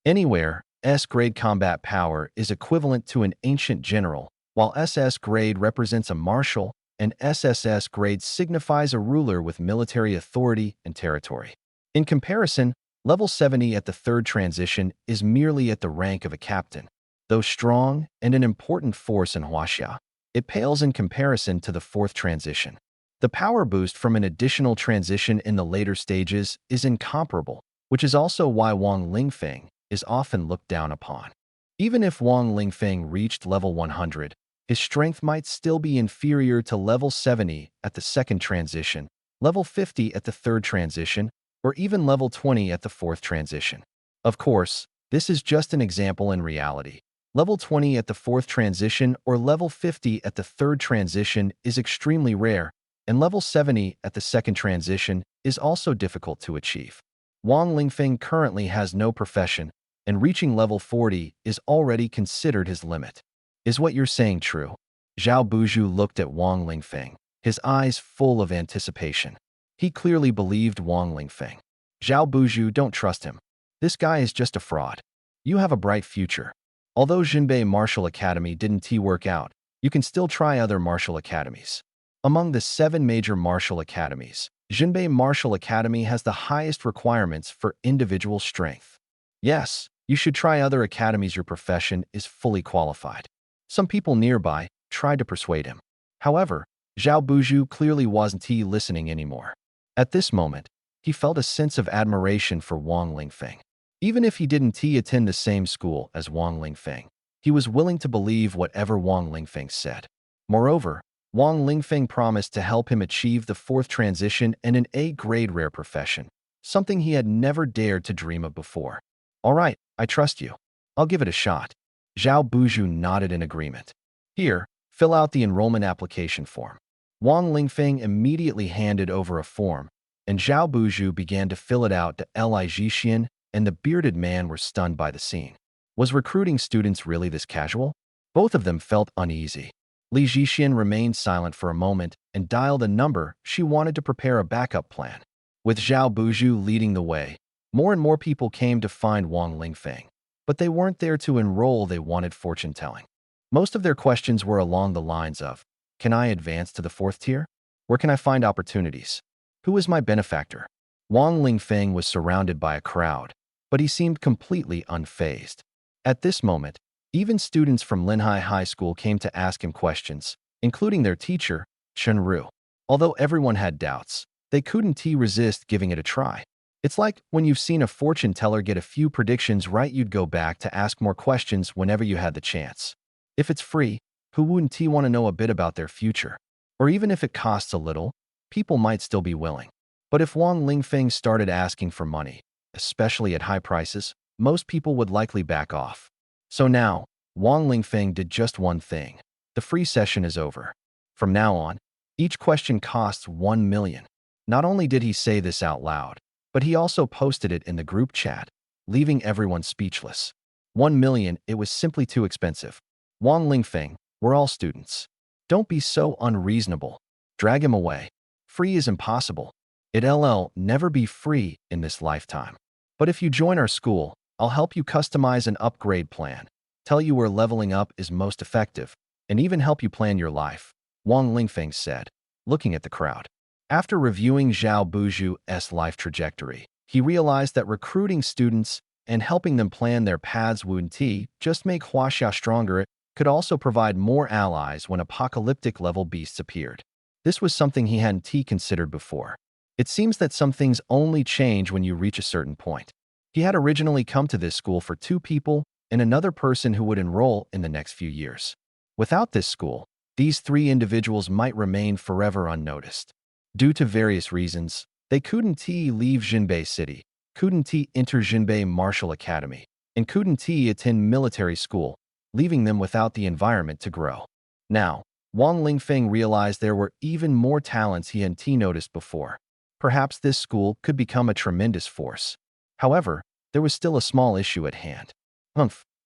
Anywhere, S-grade combat power is equivalent to an ancient general, while SS grade represents a marshal, and SSS grade signifies a ruler with military authority and territory. In comparison, level 70 at the 3rd transition is merely at the rank of a captain. Though strong and an important force in Huaxia, it pales in comparison to the 4th transition. The power boost from an additional transition in the later stages is incomparable, which is also why Wang Lingfeng is often looked down upon. Even if Wang Lingfeng reached level 100, his strength might still be inferior to level 70 at the 2nd transition, level 50 at the 3rd transition, or even level 20 at the 4th transition. Of course, this is just an example in reality. Level 20 at the 4th transition or level 50 at the 3rd transition is extremely rare, and level 70 at the 2nd transition is also difficult to achieve. Wang Lingfeng currently has no profession, and reaching level 40 is already considered his limit. Is what you're saying true? Zhao Buju looked at Wang Lingfeng, his eyes full of anticipation. He clearly believed Wang Lingfeng. Zhao Buju, don't trust him. This guy is just a fraud. You have a bright future. Although Jinbei Martial Academy didn't work out, you can still try other martial academies. Among the 7 major martial academies, Jinbei Martial Academy has the highest requirements for individual strength. Yes, you should try other academies. Your profession is fully qualified. Some people nearby tried to persuade him. However, Zhao Buju clearly wasn't listening anymore. At this moment, he felt a sense of admiration for Wang Lingfeng. Even if he didn't attend the same school as Wang Lingfeng, he was willing to believe whatever Wang Lingfeng said. Moreover, Wang Lingfeng promised to help him achieve the 4th transition and an A-grade rare profession, something he had never dared to dream of before. All right, I trust you. I'll give it a shot. Zhao Buju nodded in agreement. Here, fill out the enrollment application form. Wang Lingfeng immediately handed over a form, and Zhao Buju began to fill it out to Li Jixian, and the bearded man were stunned by the scene. Was recruiting students really this casual? Both of them felt uneasy. Li Jixian remained silent for a moment and dialed a number she wanted to prepare a backup plan. With Zhao Buju leading the way, more and more people came to find Wang Lingfeng. But they weren't there to enroll, they wanted fortune-telling. Most of their questions were along the lines of, can I advance to the 4th tier? Where can I find opportunities? Who is my benefactor? Wang Lingfeng was surrounded by a crowd, but he seemed completely unfazed. At this moment, even students from Linhai High School came to ask him questions, including their teacher, Chen Ru. Although everyone had doubts, they couldn't resist giving it a try. It's like when you've seen a fortune teller get a few predictions right, you'd go back to ask more questions whenever you had the chance. If it's free, who wouldn't want to know a bit about their future? Or even if it costs a little, people might still be willing. But if Wang Lingfeng started asking for money, especially at high prices, most people would likely back off. So now, Wang Lingfeng did just one thing. The free session is over. From now on, each question costs 1 million. Not only did he say this out loud, but he also posted it in the group chat, leaving everyone speechless. 1 million, it was simply too expensive. Wang Lingfeng, we're all students. Don't be so unreasonable. Drag him away. Free is impossible. It'll never be free in this lifetime. But if you join our school, I'll help you customize an upgrade plan, tell you where leveling up is most effective, and even help you plan your life, Wang Lingfeng said, looking at the crowd. After reviewing Zhao Buju's life trajectory, he realized that recruiting students and helping them plan their paths wouldn't just make Huaxia stronger, it could also provide more allies when apocalyptic level beasts appeared. This was something he hadn't considered before. It seems that some things only change when you reach a certain point. He had originally come to this school for 2 people and another person who would enroll in the next few years. Without this school, these 3 individuals might remain forever unnoticed. Due to various reasons, they couldn't leave Jinbei City, couldn't enter Jinbei Martial Academy, and couldn't attend military school, leaving them without the environment to grow. Now, Wang Lingfeng realized there were even more talents he hadn't noticed before. Perhaps this school could become a tremendous force. However, there was still a small issue at hand.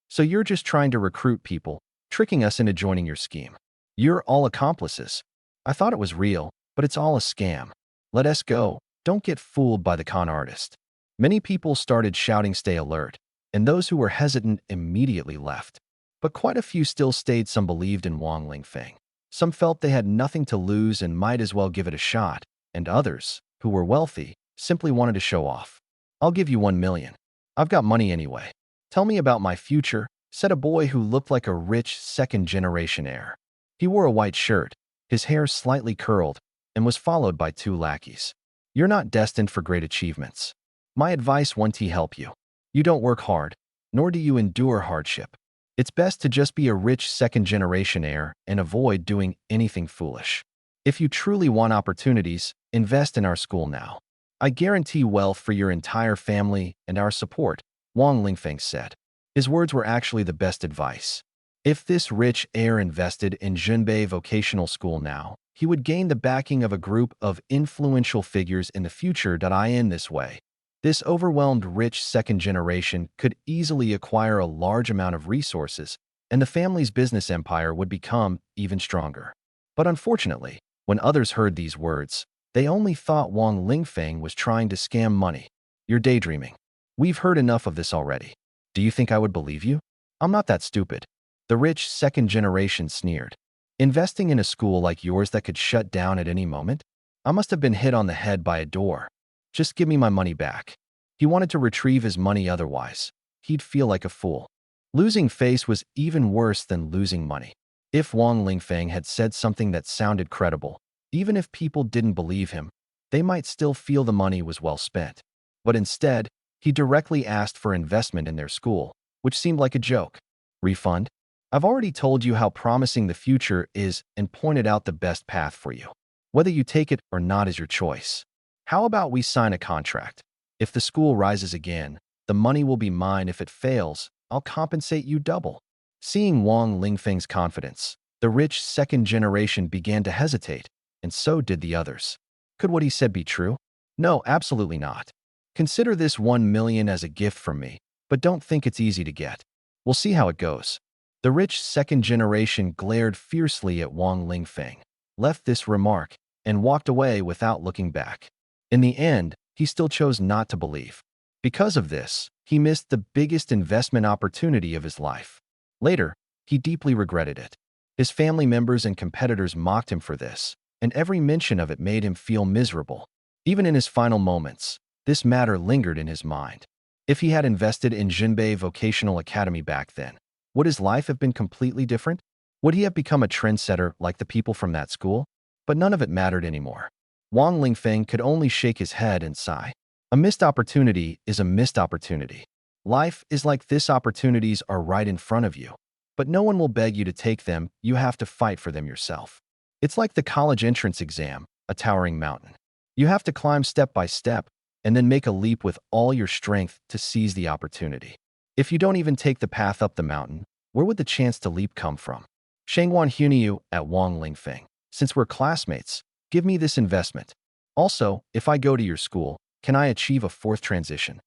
So you're just trying to recruit people, tricking us into joining your scheme. You're all accomplices. I thought it was real, but it's all a scam. Let us go. Don't get fooled by the con artist. Many people started shouting, stay alert, and those who were hesitant immediately left. But quite a few still stayed. Some believed in Wang Lingfeng. Some felt they had nothing to lose and might as well give it a shot, and others, who were wealthy, simply wanted to show off. I'll give you 1 million. I've got money anyway. Tell me about my future, said a boy who looked like a rich second-generation heir. He wore a white shirt, his hair slightly curled, and was followed by 2 lackeys. You're not destined for great achievements. My advice won't help you. You don't work hard, nor do you endure hardship. It's best to just be a rich second-generation heir and avoid doing anything foolish. If you truly want opportunities, invest in our school now. I guarantee wealth for your entire family and our support, Wang Lingfeng said. His words were actually the best advice. If this rich heir invested in Jinbei Vocational School now, he would gain the backing of a group of influential figures in the future. In this way, this overwhelmed rich second generation could easily acquire a large amount of resources, and the family's business empire would become even stronger. But unfortunately, when others heard these words, they only thought Wang Lingfeng was trying to scam money. You're daydreaming. We've heard enough of this already. Do you think I would believe you? I'm not that stupid. The rich second generation sneered. Investing in a school like yours that could shut down at any moment? I must have been hit on the head by a door. Just give me my money back. He wanted to retrieve his money, otherwise he'd feel like a fool. Losing face was even worse than losing money. If Wang Lingfeng had said something that sounded credible, even if people didn't believe him, they might still feel the money was well spent. But instead, he directly asked for investment in their school, which seemed like a joke. Refund? I've already told you how promising the future is and pointed out the best path for you. Whether you take it or not is your choice. How about we sign a contract? If the school rises again, the money will be mine. If it fails, I'll compensate you double." Seeing Wang Lingfeng's confidence, the rich second generation began to hesitate, and so did the others. Could what he said be true? No, absolutely not. Consider this 1 million as a gift from me, but don't think it's easy to get. We'll see how it goes. The rich second generation glared fiercely at Wang Lingfeng, left this remark, and walked away without looking back. In the end, he still chose not to believe. Because of this, he missed the biggest investment opportunity of his life. Later, he deeply regretted it. His family members and competitors mocked him for this, and every mention of it made him feel miserable. Even in his final moments, this matter lingered in his mind. If he had invested in Jinbei Vocational Academy back then, would his life have been completely different? Would he have become a trendsetter like the people from that school? But none of it mattered anymore. Wang Lingfeng could only shake his head and sigh. A missed opportunity is a missed opportunity. Life is like this: opportunities are right in front of you, but no one will beg you to take them. You have to fight for them yourself. It's like the college entrance exam, a towering mountain. You have to climb step by step and then make a leap with all your strength to seize the opportunity. If you don't even take the path up the mountain, where would the chance to leap come from? Shangwan Huniu at Wang Lingfeng. Since we're classmates, give me this investment. Also, if I go to your school, can I achieve a fourth transition?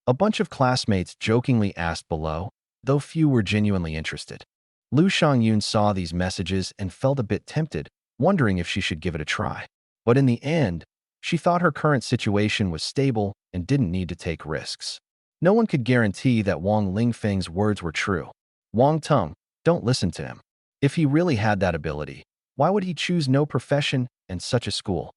A bunch of classmates jokingly asked below, though few were genuinely interested. Lu Shangyun saw these messages and felt a bit tempted, wondering if she should give it a try. But in the end, she thought her current situation was stable and didn't need to take risks. No one could guarantee that Wang Lingfeng's words were true. Wang Tung, don't listen to him. If he really had that ability, why would he choose no profession and such a school?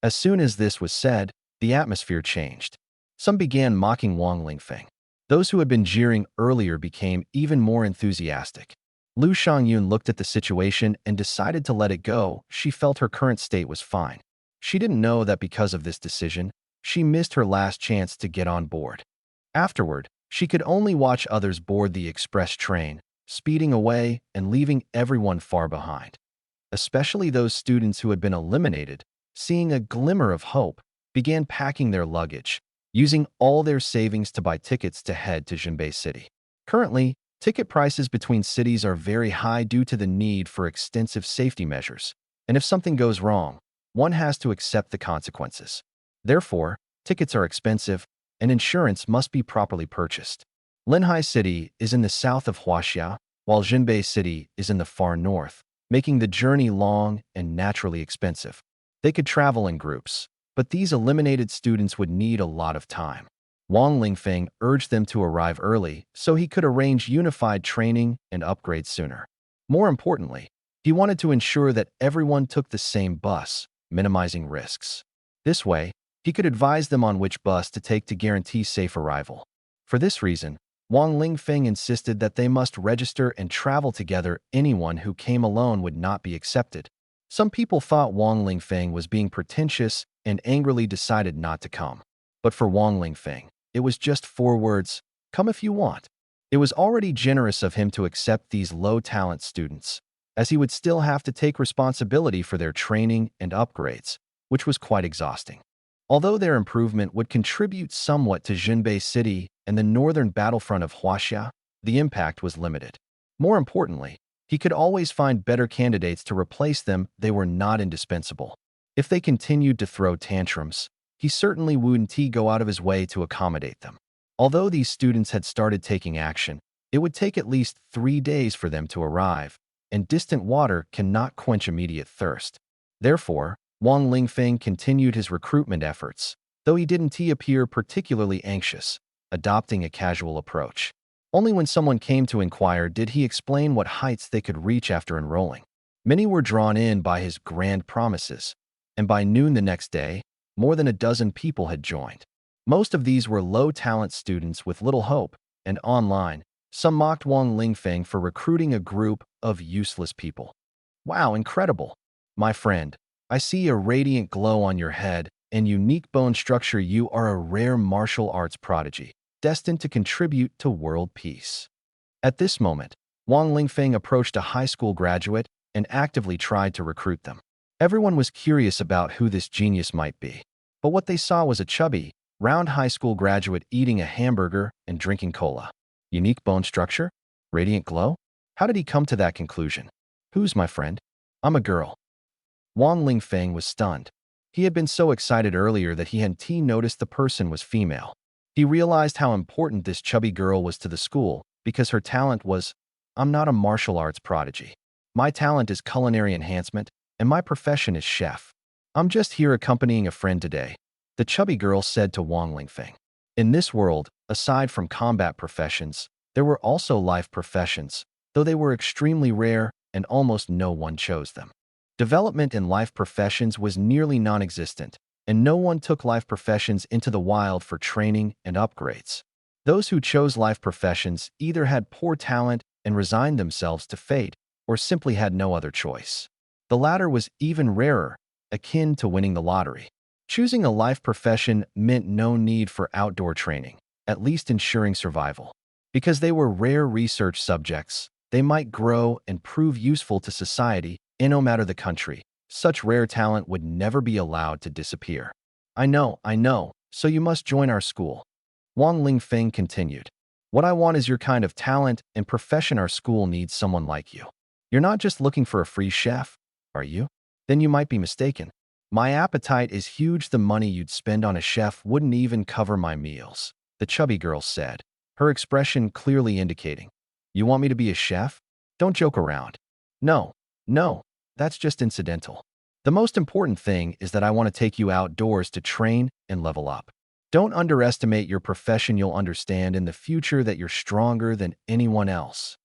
As soon as this was said, the atmosphere changed. Some began mocking Wang Lingfeng. Those who had been jeering earlier became even more enthusiastic. Lu Shangyun looked at the situation and decided to let it go. She felt her current state was fine. She didn't know that because of this decision, she missed her last chance to get on board. Afterward, she could only watch others board the express train, speeding away and leaving everyone far behind. Especially those students who had been eliminated, seeing a glimmer of hope, began packing their luggage, using all their savings to buy tickets to head to Jinbei City. Currently, ticket prices between cities are very high due to the need for extensive safety measures, and if something goes wrong, one has to accept the consequences. Therefore, tickets are expensive, and insurance must be properly purchased. Linhai City is in the south of Huaxia, while Jinbei City is in the far north, making the journey long and naturally expensive. They could travel in groups, but these eliminated students would need a lot of time. Wang Lingfeng urged them to arrive early so he could arrange unified training and upgrades sooner. More importantly, he wanted to ensure that everyone took the same bus, minimizing risks. This way, he could advise them on which bus to take to guarantee safe arrival. For this reason, Wang Lingfeng insisted that they must register and travel together. Anyone who came alone would not be accepted. Some people thought Wang Lingfeng was being pretentious and angrily decided not to come. But for Wang Lingfeng, it was just 4 words, "Come if you want." It was already generous of him to accept these low-talent students, as he would still have to take responsibility for their training and upgrades, which was quite exhausting. Although their improvement would contribute somewhat to Jinbei City and the northern battlefront of Huaxia, the impact was limited. More importantly, he could always find better candidates to replace them. They were not indispensable. If they continued to throw tantrums, he certainly wouldn't go out of his way to accommodate them. Although these students had started taking action, it would take at least 3 days for them to arrive, and distant water cannot quench immediate thirst. Therefore, Wang Lingfeng continued his recruitment efforts, though he didn't appear particularly anxious, adopting a casual approach. Only when someone came to inquire did he explain what heights they could reach after enrolling. Many were drawn in by his grand promises, and by noon the next day, more than a dozen people had joined. Most of these were low-talent students with little hope, and online, some mocked Wang Lingfeng for recruiting a group of useless people. "Wow, incredible! My friend, I see a radiant glow on your head and unique bone structure. You are a rare martial arts prodigy, destined to contribute to world peace." At this moment, Wang Lingfeng approached a high school graduate and actively tried to recruit them. Everyone was curious about who this genius might be, but what they saw was a chubby, round high school graduate eating a hamburger and drinking cola. Unique bone structure? Radiant glow? How did he come to that conclusion? Who's my friend? I'm a girl. Wang Lingfeng was stunned. He had been so excited earlier that he hadn't noticed the person was female. He realized how important this chubby girl was to the school because her talent was, I'm not a martial arts prodigy. My talent is culinary enhancement, and my profession is chef. I'm just here accompanying a friend today, the chubby girl said to Wang Lingfeng. In this world, aside from combat professions, there were also life professions, though they were extremely rare and almost no one chose them. Development in life professions was nearly non-existent, and no one took life professions into the wild for training and upgrades. Those who chose life professions either had poor talent and resigned themselves to fate, or simply had no other choice. The latter was even rarer, akin to winning the lottery. Choosing a life profession meant no need for outdoor training, at least ensuring survival. Because they were rare research subjects, they might grow and prove useful to society in no matter the country. Such rare talent would never be allowed to disappear. I know, so you must join our school. Wang Lingfeng continued. What I want is your kind of talent and profession. Our school needs someone like you. You're not just looking for a free chef, are you? Then you might be mistaken. My appetite is huge. The money you'd spend on a chef wouldn't even cover my meals, the chubby girl said, her expression clearly indicating. You want me to be a chef? Don't joke around. No, that's just incidental. The most important thing is that I want to take you outdoors to train and level up. Don't underestimate your profession. You'll understand in the future that you're stronger than anyone else.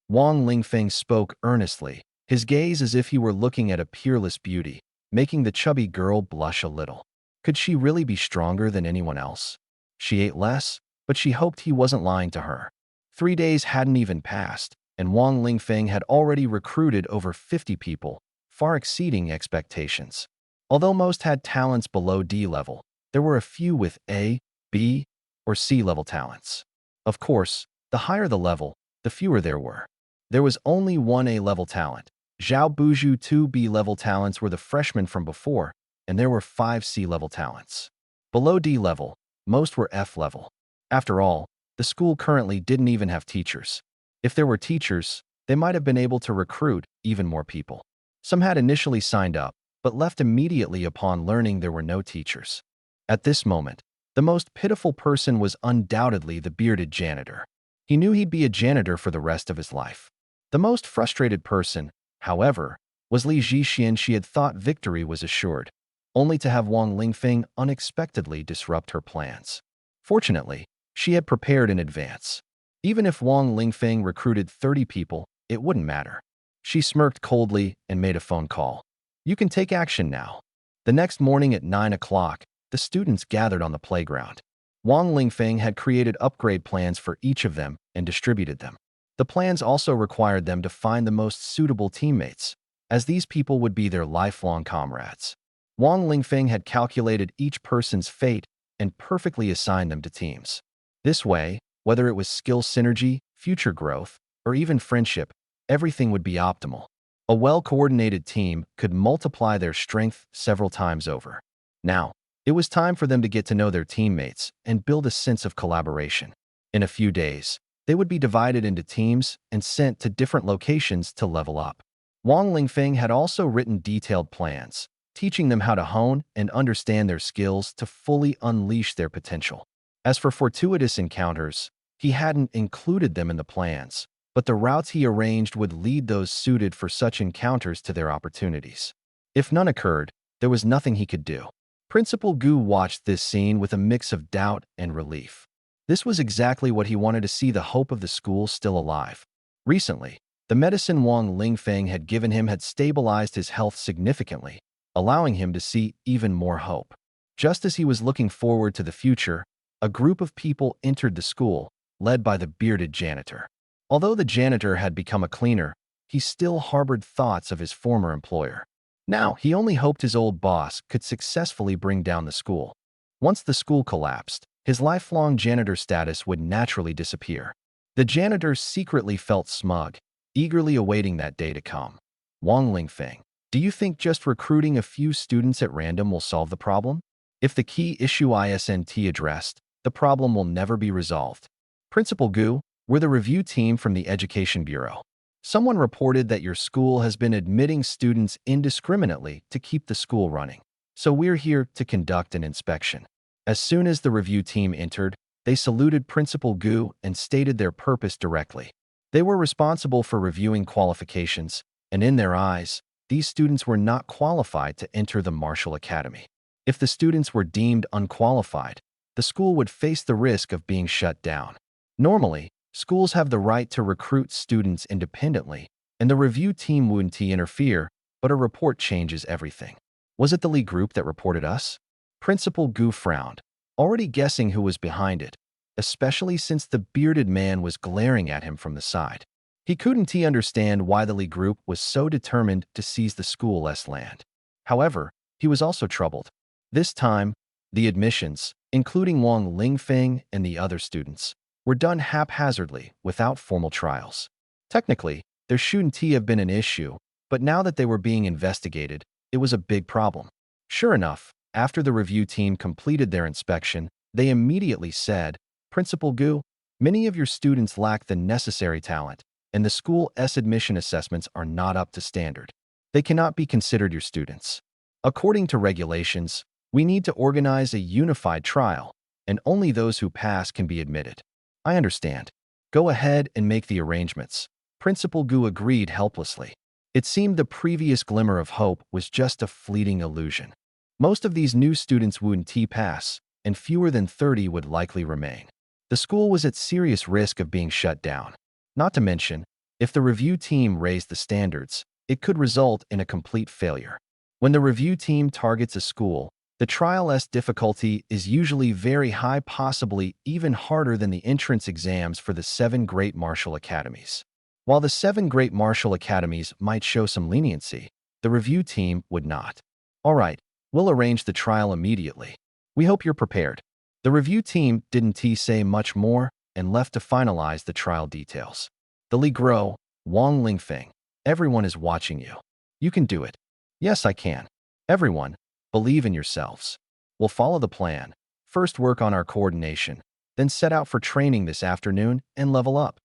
Wang Lingfeng spoke earnestly, his gaze as if he were looking at a peerless beauty, making the chubby girl blush a little. Could she really be stronger than anyone else? She ate less, but she hoped he wasn't lying to her. 3 days hadn't even passed, and Wang Lingfeng had already recruited over 50 people, far exceeding expectations. Although most had talents below D level, there were a few with A, B, or C level talents. Of course, the higher the level, the fewer there were. There was only one A level talent. Zhao Buju. 2 B level talents were the freshmen from before, and there were 5 C level talents. Below D level, most were F level. After all, the school currently didn't even have teachers. If there were teachers, they might have been able to recruit even more people. Some had initially signed up, but left immediately upon learning there were no teachers. At this moment, the most pitiful person was undoubtedly the bearded janitor. He knew he'd be a janitor for the rest of his life. The most frustrated person, however, was Li Zhixian. She had thought victory was assured, only to have Wang Lingfeng unexpectedly disrupt her plans. Fortunately, she had prepared in advance. Even if Wang Lingfeng recruited 30 people, it wouldn't matter. She smirked coldly and made a phone call. You can take action now. The next morning at 9 o'clock, the students gathered on the playground. Wang Lingfeng had created upgrade plans for each of them and distributed them. The plans also required them to find the most suitable teammates, as these people would be their lifelong comrades. Wang Lingfeng had calculated each person's fate and perfectly assigned them to teams. This way, whether it was skill synergy, future growth, or even friendship, everything would be optimal. A well-coordinated team could multiply their strength several times over. Now, it was time for them to get to know their teammates and build a sense of collaboration. In a few days, they would be divided into teams and sent to different locations to level up. Wang Lingfeng had also written detailed plans, teaching them how to hone and understand their skills to fully unleash their potential. As for fortuitous encounters, he hadn't included them in the plans, but the routes he arranged would lead those suited for such encounters to their opportunities. If none occurred, there was nothing he could do. Principal Gu watched this scene with a mix of doubt and relief. This was exactly what he wanted to see, the hope of the school still alive. Recently, the medicine Wang Lingfeng had given him had stabilized his health significantly, allowing him to see even more hope. Just as he was looking forward to the future, a group of people entered the school, led by the bearded janitor. Although the janitor had become a cleaner, he still harbored thoughts of his former employer. Now, he only hoped his old boss could successfully bring down the school. Once the school collapsed, his lifelong janitor status would naturally disappear. The janitor secretly felt smug, eagerly awaiting that day to come. Wang Lingfeng, do you think just recruiting a few students at random will solve the problem? If the key issue isn't addressed, the problem will never be resolved. Principal Gu, We're the review team from the Education Bureau. Someone reported that your school has been admitting students indiscriminately to keep the school running. So we're here to conduct an inspection. As soon as the review team entered, they saluted Principal Gu and stated their purpose directly. They were responsible for reviewing qualifications, and in their eyes, these students were not qualified to enter the Martial Academy. If the students were deemed unqualified, the school would face the risk of being shut down. Normally, schools have the right to recruit students independently, and the review team wouldn't interfere, but a report changes everything. Was it the Lee group that reported us? Principal Gu frowned, already guessing who was behind it, especially since the bearded man was glaring at him from the side. He couldn't understand why the Lee group was so determined to seize the school's land. However, he was also troubled. This time, the admissions, including Wang Lingfeng and the other students, were done haphazardly without formal trials. Technically, there shouldn't have been an issue, but now that they were being investigated, it was a big problem. Sure enough, after the review team completed their inspection, they immediately said, Principal Gu, many of your students lack the necessary talent, and the school's admission assessments are not up to standard. They cannot be considered your students. According to regulations, we need to organize a unified trial, and only those who pass can be admitted. I understand. Go ahead and make the arrangements. Principal Gu agreed helplessly. It seemed the previous glimmer of hope was just a fleeting illusion. Most of these new students wouldn't pass, and fewer than 30 would likely remain. The school was at serious risk of being shut down. Not to mention, if the review team raised the standards, it could result in a complete failure. When the review team targets a school, the trial's difficulty is usually very high, possibly even harder than the entrance exams for the 7 great martial academies. While the 7 great martial academies might show some leniency, the review team would not. All right, we'll arrange the trial immediately. We hope you're prepared. The review team didn't say much more and left to finalize the trial details. The Li Guo, Wang Lingfeng, everyone is watching you. You can do it. Yes, I can. Everyone, believe in yourselves. We'll follow the plan. First work on our coordination, then set out for training this afternoon and level up.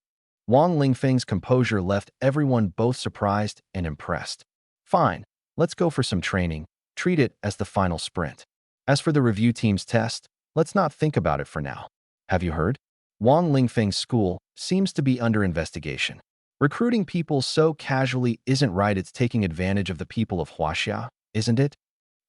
Wang Lingfeng's composure left everyone both surprised and impressed. Fine, let's go for some training. Treat it as the final sprint. As for the review team's test, let's not think about it for now. Have you heard? Wang Lingfeng's school seems to be under investigation. Recruiting people so casually isn't right. It's taking advantage of the people of Huaxia, isn't it?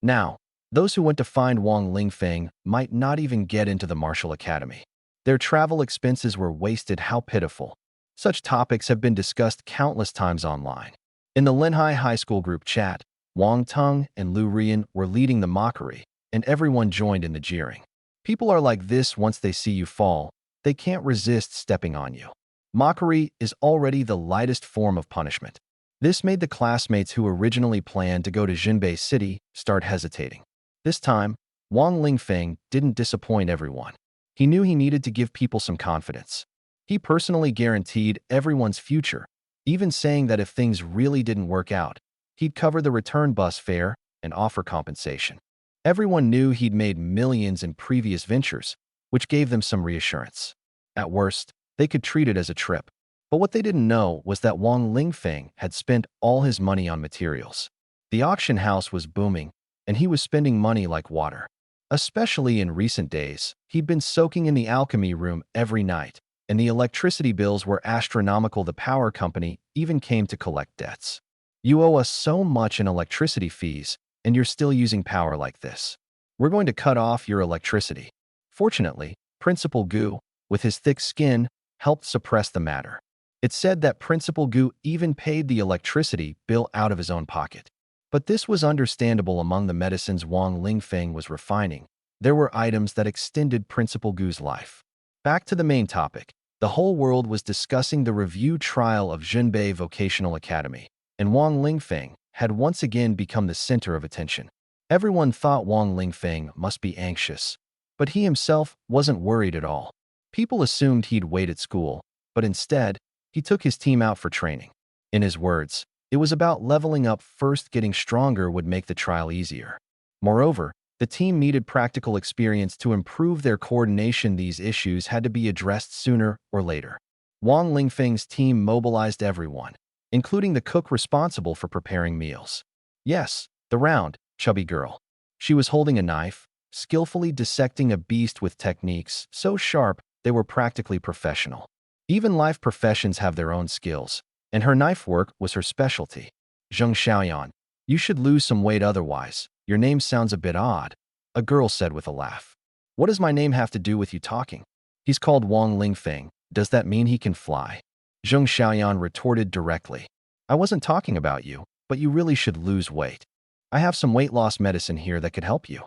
Now, those who went to find Wang Lingfeng might not even get into the martial academy. Their travel expenses were wasted. How pitiful. Such topics have been discussed countless times online. In the Linhai High School group chat, Wang Teng and Lu Rian were leading the mockery, and everyone joined in the jeering. People are like this: once they see you fall, they can't resist stepping on you. Mockery is already the lightest form of punishment. This made the classmates who originally planned to go to Jinbei City start hesitating. This time, Wang Lingfeng didn't disappoint everyone. He knew he needed to give people some confidence. He personally guaranteed everyone's future, even saying that if things really didn't work out, he'd cover the return bus fare and offer compensation. Everyone knew he'd made millions in previous ventures, which gave them some reassurance. At worst, they could treat it as a trip. But what they didn't know was that Wang Lingfeng had spent all his money on materials. The auction house was booming, and he was spending money like water. Especially in recent days, he'd been soaking in the alchemy room every night, and the electricity bills were astronomical. The power company even came to collect debts. You owe us so much in electricity fees, and you're still using power like this. We're going to cut off your electricity. Fortunately, Principal Gu, with his thick skin, helped suppress the matter. It's said that Principal Gu even paid the electricity bill out of his own pocket. But this was understandable. Among the medicines Wang Lingfeng was refining, there were items that extended Principal Gu's life. Back to the main topic. The whole world was discussing the review trial of Jinbei Vocational Academy, and Wang Lingfeng had once again become the center of attention. Everyone thought Wang Lingfeng must be anxious, but he himself wasn't worried at all. People assumed he'd wait at school, but instead, he took his team out for training. In his words, it was about leveling up first. Getting stronger would make the trial easier. Moreover, the team needed practical experience to improve their coordination. These issues had to be addressed sooner or later. Wang Lingfeng's team mobilized everyone, including the cook responsible for preparing meals. Yes, the round, chubby girl. She was holding a knife, skillfully dissecting a beast with techniques so sharp they were practically professional. Even life professions have their own skills, and her knife work was her specialty. Zheng Xiaoyan, you should lose some weight otherwise. Your name sounds a bit odd, a girl said with a laugh. What does my name have to do with you talking? He's called Wang Lingfeng. Does that mean he can fly? Zheng Xiaoyan retorted directly. I wasn't talking about you, but you really should lose weight. I have some weight loss medicine here that could help you.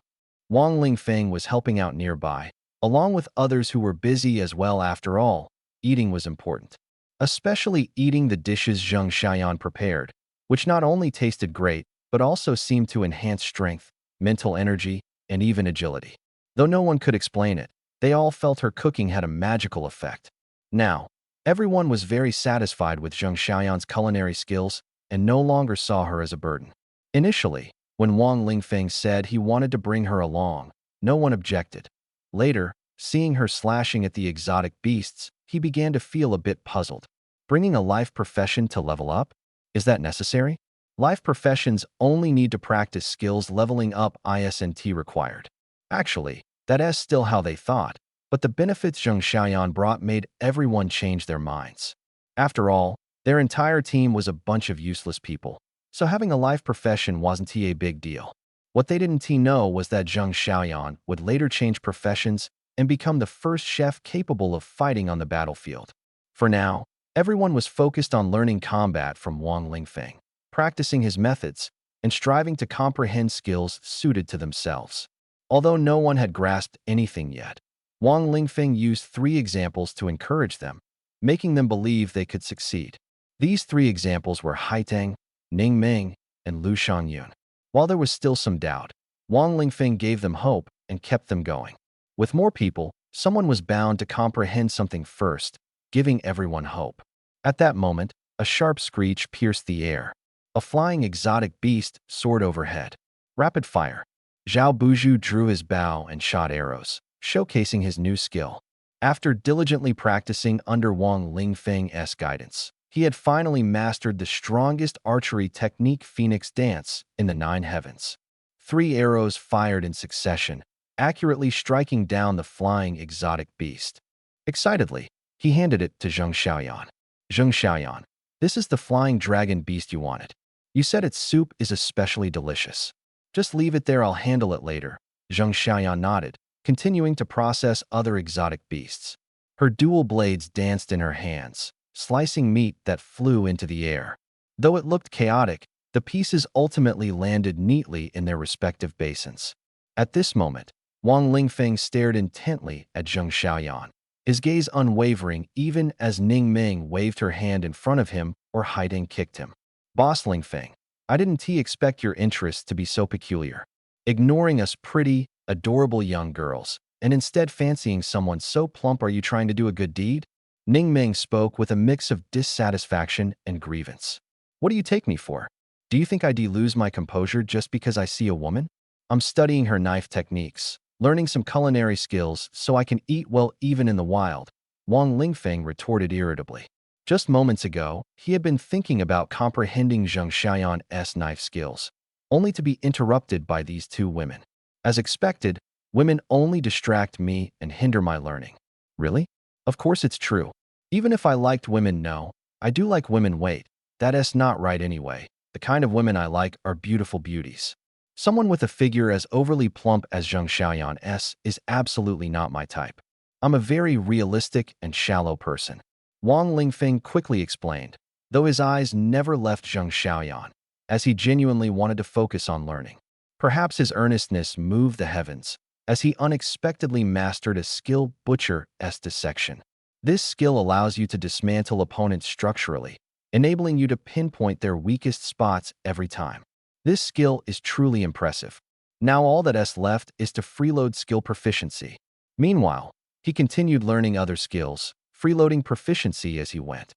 Wang Lingfeng was helping out nearby, along with others who were busy as well. After all, eating was important. Especially eating the dishes Zheng Xiaoyan prepared, which not only tasted great, but also seemed to enhance strength, mental energy, and even agility. Though no one could explain it, they all felt her cooking had a magical effect. Now, everyone was very satisfied with Zheng Xiaoyan's culinary skills and no longer saw her as a burden. Initially, when Wang Lingfeng said he wanted to bring her along, no one objected. Later, seeing her slashing at the exotic beasts, he began to feel a bit puzzled. Bringing a life profession to level up? Is that necessary? Life professions only need to practice skills leveling up isn't required. Actually, that's still how they thought, but the benefits Zheng Xiaoyan brought made everyone change their minds. After all, their entire team was a bunch of useless people, so having a life profession wasn't a big deal. What they didn't know was that Zheng Xiaoyan would later change professions and become the first chef capable of fighting on the battlefield. For now, everyone was focused on learning combat from Wang Lingfeng, practicing his methods, and striving to comprehend skills suited to themselves. Although no one had grasped anything yet, Wang Lingfeng used 3 examples to encourage them, making them believe they could succeed. These 3 examples were Haiteng, Ning Ming, and Lu Shangyun. While there was still some doubt, Wang Lingfeng gave them hope and kept them going. With more people, someone was bound to comprehend something first, giving everyone hope. At that moment, a sharp screech pierced the air. A flying exotic beast soared overhead. Rapid fire. Zhao Buju drew his bow and shot arrows, showcasing his new skill. After diligently practicing under Wang Lingfeng's guidance, he had finally mastered the strongest archery technique, Phoenix Dance, in the 9 heavens. 3 arrows fired in succession, accurately striking down the flying exotic beast. Excitedly, he handed it to Zheng Xiaoyan. Zheng Xiaoyan, this is the flying dragon beast you wanted. You said its soup is especially delicious. Just leave it there, I'll handle it later. Zheng Xiaoyan nodded, continuing to process other exotic beasts. Her dual blades danced in her hands, slicing meat that flew into the air. Though it looked chaotic, the pieces ultimately landed neatly in their respective basins. At this moment, Wang Lingfeng stared intently at Zheng Xiaoyan, his gaze unwavering even as Ning Ming waved her hand in front of him or Haiding kicked him. Boss Lingfeng, I didn't expect your interests to be so peculiar. Ignoring us pretty, adorable young girls, and instead fancying someone so plump, are you trying to do a good deed? Ning Ming spoke with a mix of dissatisfaction and grievance. What do you take me for? Do you think I'd lose my composure just because I see a woman? I'm studying her knife techniques, learning some culinary skills so I can eat well even in the wild, Wang Lingfeng retorted irritably. Just moments ago, he had been thinking about comprehending Zheng Xiaoyan's knife skills, only to be interrupted by these 2 women. As expected, women only distract me and hinder my learning. Really? Of course it's true. Even if I liked women, no, I do like women. Wait, that's not right anyway. The kind of women I like are beautiful beauties. Someone with a figure as overly plump as Zheng Xiaoyan's is absolutely not my type. I'm a very realistic and shallow person. Wang Lingfeng quickly explained, though his eyes never left Zheng Xiaoyan, as he genuinely wanted to focus on learning. Perhaps his earnestness moved the heavens, as he unexpectedly mastered a skill, butcher's dissection. This skill allows you to dismantle opponents structurally, enabling you to pinpoint their weakest spots every time. This skill is truly impressive. Now all that's left is to freeload skill proficiency. Meanwhile, he continued learning other skills, freeloading proficiency as he went.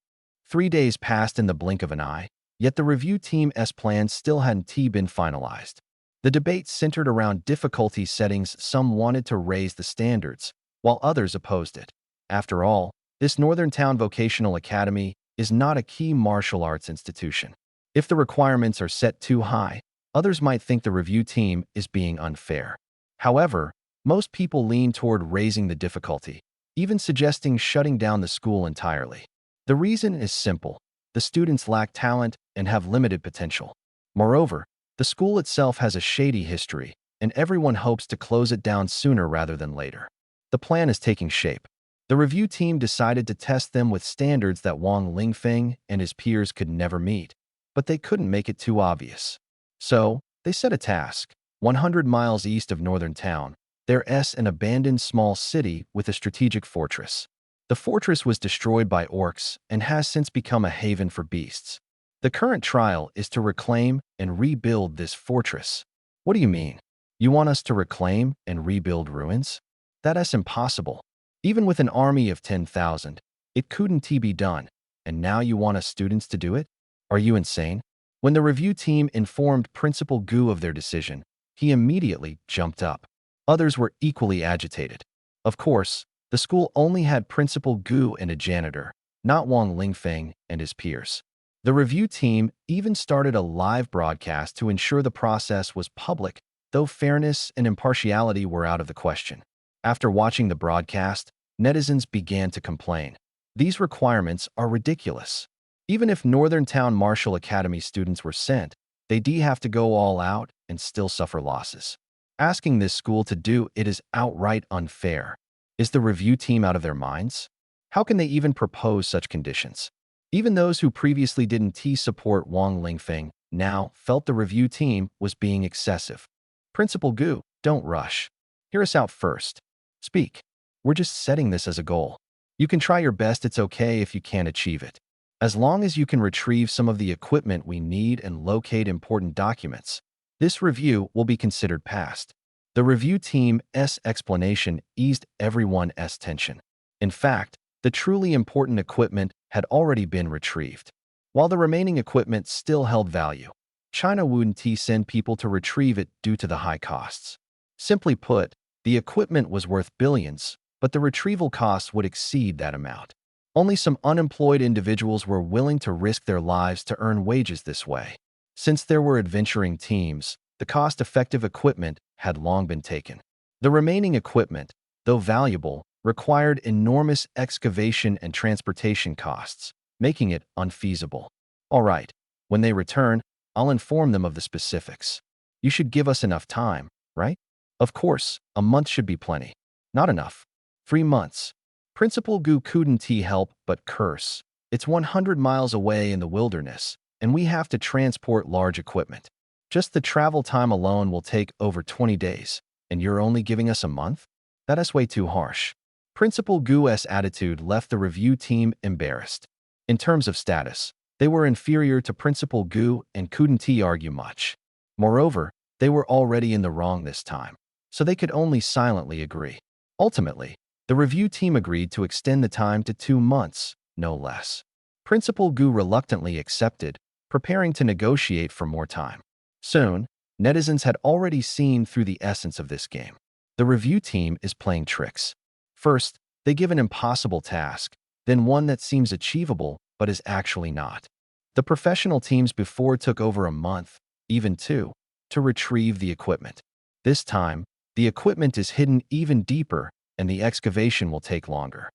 3 days passed in the blink of an eye, yet the review team's plans still hadn't been finalized. The debate centered around difficulty settings. Some wanted to raise the standards, while others opposed it. After all, This Northern Town Vocational Academy is not a key martial arts institution. If the requirements are set too high, others might think the review team is being unfair. However, most people lean toward raising the difficulty, even suggesting shutting down the school entirely. The reason is simple. The students lack talent and have limited potential. Moreover, the school itself has a shady history, and everyone hopes to close it down sooner rather than later. The plan is taking shape. The review team decided to test them with standards that Wang Lingfeng and his peers could never meet, but they couldn't make it too obvious. So, they set a task. 100 miles east of Northern Town, there's an abandoned small city with a strategic fortress. The fortress was destroyed by orcs and has since become a haven for beasts. The current trial is to reclaim and rebuild this fortress. What do you mean? You want us to reclaim and rebuild ruins? That's impossible. Even with an army of 10,000, it couldn't be done, and now you want us students to do it? Are you insane? When the review team informed Principal Gu of their decision, he immediately jumped up. Others were equally agitated. Of course, the school only had Principal Gu and a janitor, not Wang Lingfeng and his peers. The review team even started a live broadcast to ensure the process was public, though fairness and impartiality were out of the question. After watching the broadcast, netizens began to complain. These requirements are ridiculous. Even if Northern Town Martial Academy students were sent, they'd have to go all out and still suffer losses. Asking this school to do it is outright unfair. Is the review team out of their minds? How can they even propose such conditions? Even those who previously didn't support Wang Lingfeng now felt the review team was being excessive. Principal Gu, don't rush. Hear us out first. Speak. We're just setting this as a goal. You can try your best, it's okay if you can't achieve it. As long as you can retrieve some of the equipment we need and locate important documents, this review will be considered passed. The review team's explanation eased everyone's tension. In fact, the truly important equipment had already been retrieved, while the remaining equipment still held value. China wouldn't send people to retrieve it due to the high costs. Simply put, the equipment was worth billions, but the retrieval costs would exceed that amount. Only some unemployed individuals were willing to risk their lives to earn wages this way. Since there were adventuring teams, the cost-effective equipment had long been taken. The remaining equipment, though valuable, required enormous excavation and transportation costs, making it unfeasible. All right, when they return, I'll inform them of the specifics. You should give us enough time, right? Of course, a month should be plenty. Not enough. 3 months. Principal Gu couldn't help but curse. It's 100 miles away in the wilderness, and we have to transport large equipment. Just the travel time alone will take over 20 days, and you're only giving us a month? That's way too harsh. Principal Gu's attitude left the review team embarrassed. In terms of status, they were inferior to Principal Gu and couldn't argue much. Moreover, they were already in the wrong this time, so they could only silently agree. Ultimately, the review team agreed to extend the time to 2 months, no less. Principal Gu reluctantly accepted, preparing to negotiate for more time. Soon, netizens had already seen through the essence of this game. The review team is playing tricks. First, they give an impossible task, then one that seems achievable but is actually not. The professional teams before took over a month, even 2, to retrieve the equipment. This time, the equipment is hidden even deeper and the excavation will take longer.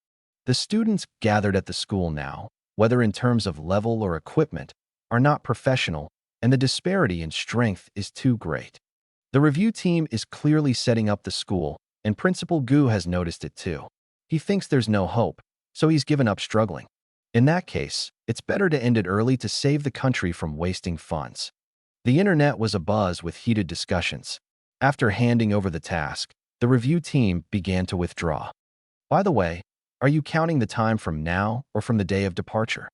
The students gathered at the school now, whether in terms of level or equipment, are not professional, and the disparity in strength is too great. The review team is clearly setting up the school, and Principal Gu has noticed it too. He thinks there's no hope, so he's given up struggling. In that case, it's better to end it early to save the country from wasting funds. The internet was abuzz with heated discussions. After handing over the task, the review team began to withdraw. By the way, are you counting the time from now or from the day of departure?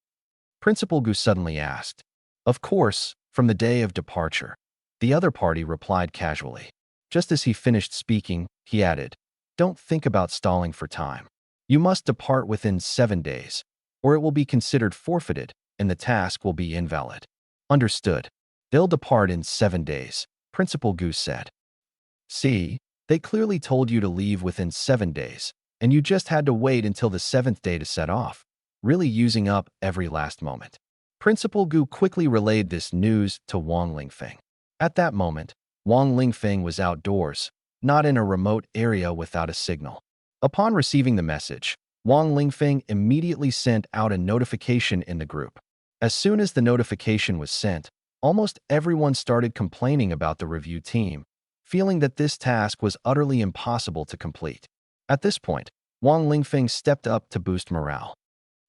Principal Gu suddenly asked. Of course, from the day of departure. The other party replied casually. Just as he finished speaking, he added, don't think about stalling for time. You must depart within 7 days, or it will be considered forfeited and the task will be invalid. Understood. They'll depart in 7 days, Principal Gu said. See, they clearly told you to leave within 7 days, and you just had to wait until the 7th day to set off, really using up every last moment. Principal Gu quickly relayed this news to Wang Lingfeng. At that moment, Wang Lingfeng was outdoors, not in a remote area without a signal. Upon receiving the message, Wang Lingfeng immediately sent out a notification in the group. As soon as the notification was sent, almost everyone started complaining about the review team, feeling that this task was utterly impossible to complete. At this point, Wang Lingfeng stepped up to boost morale.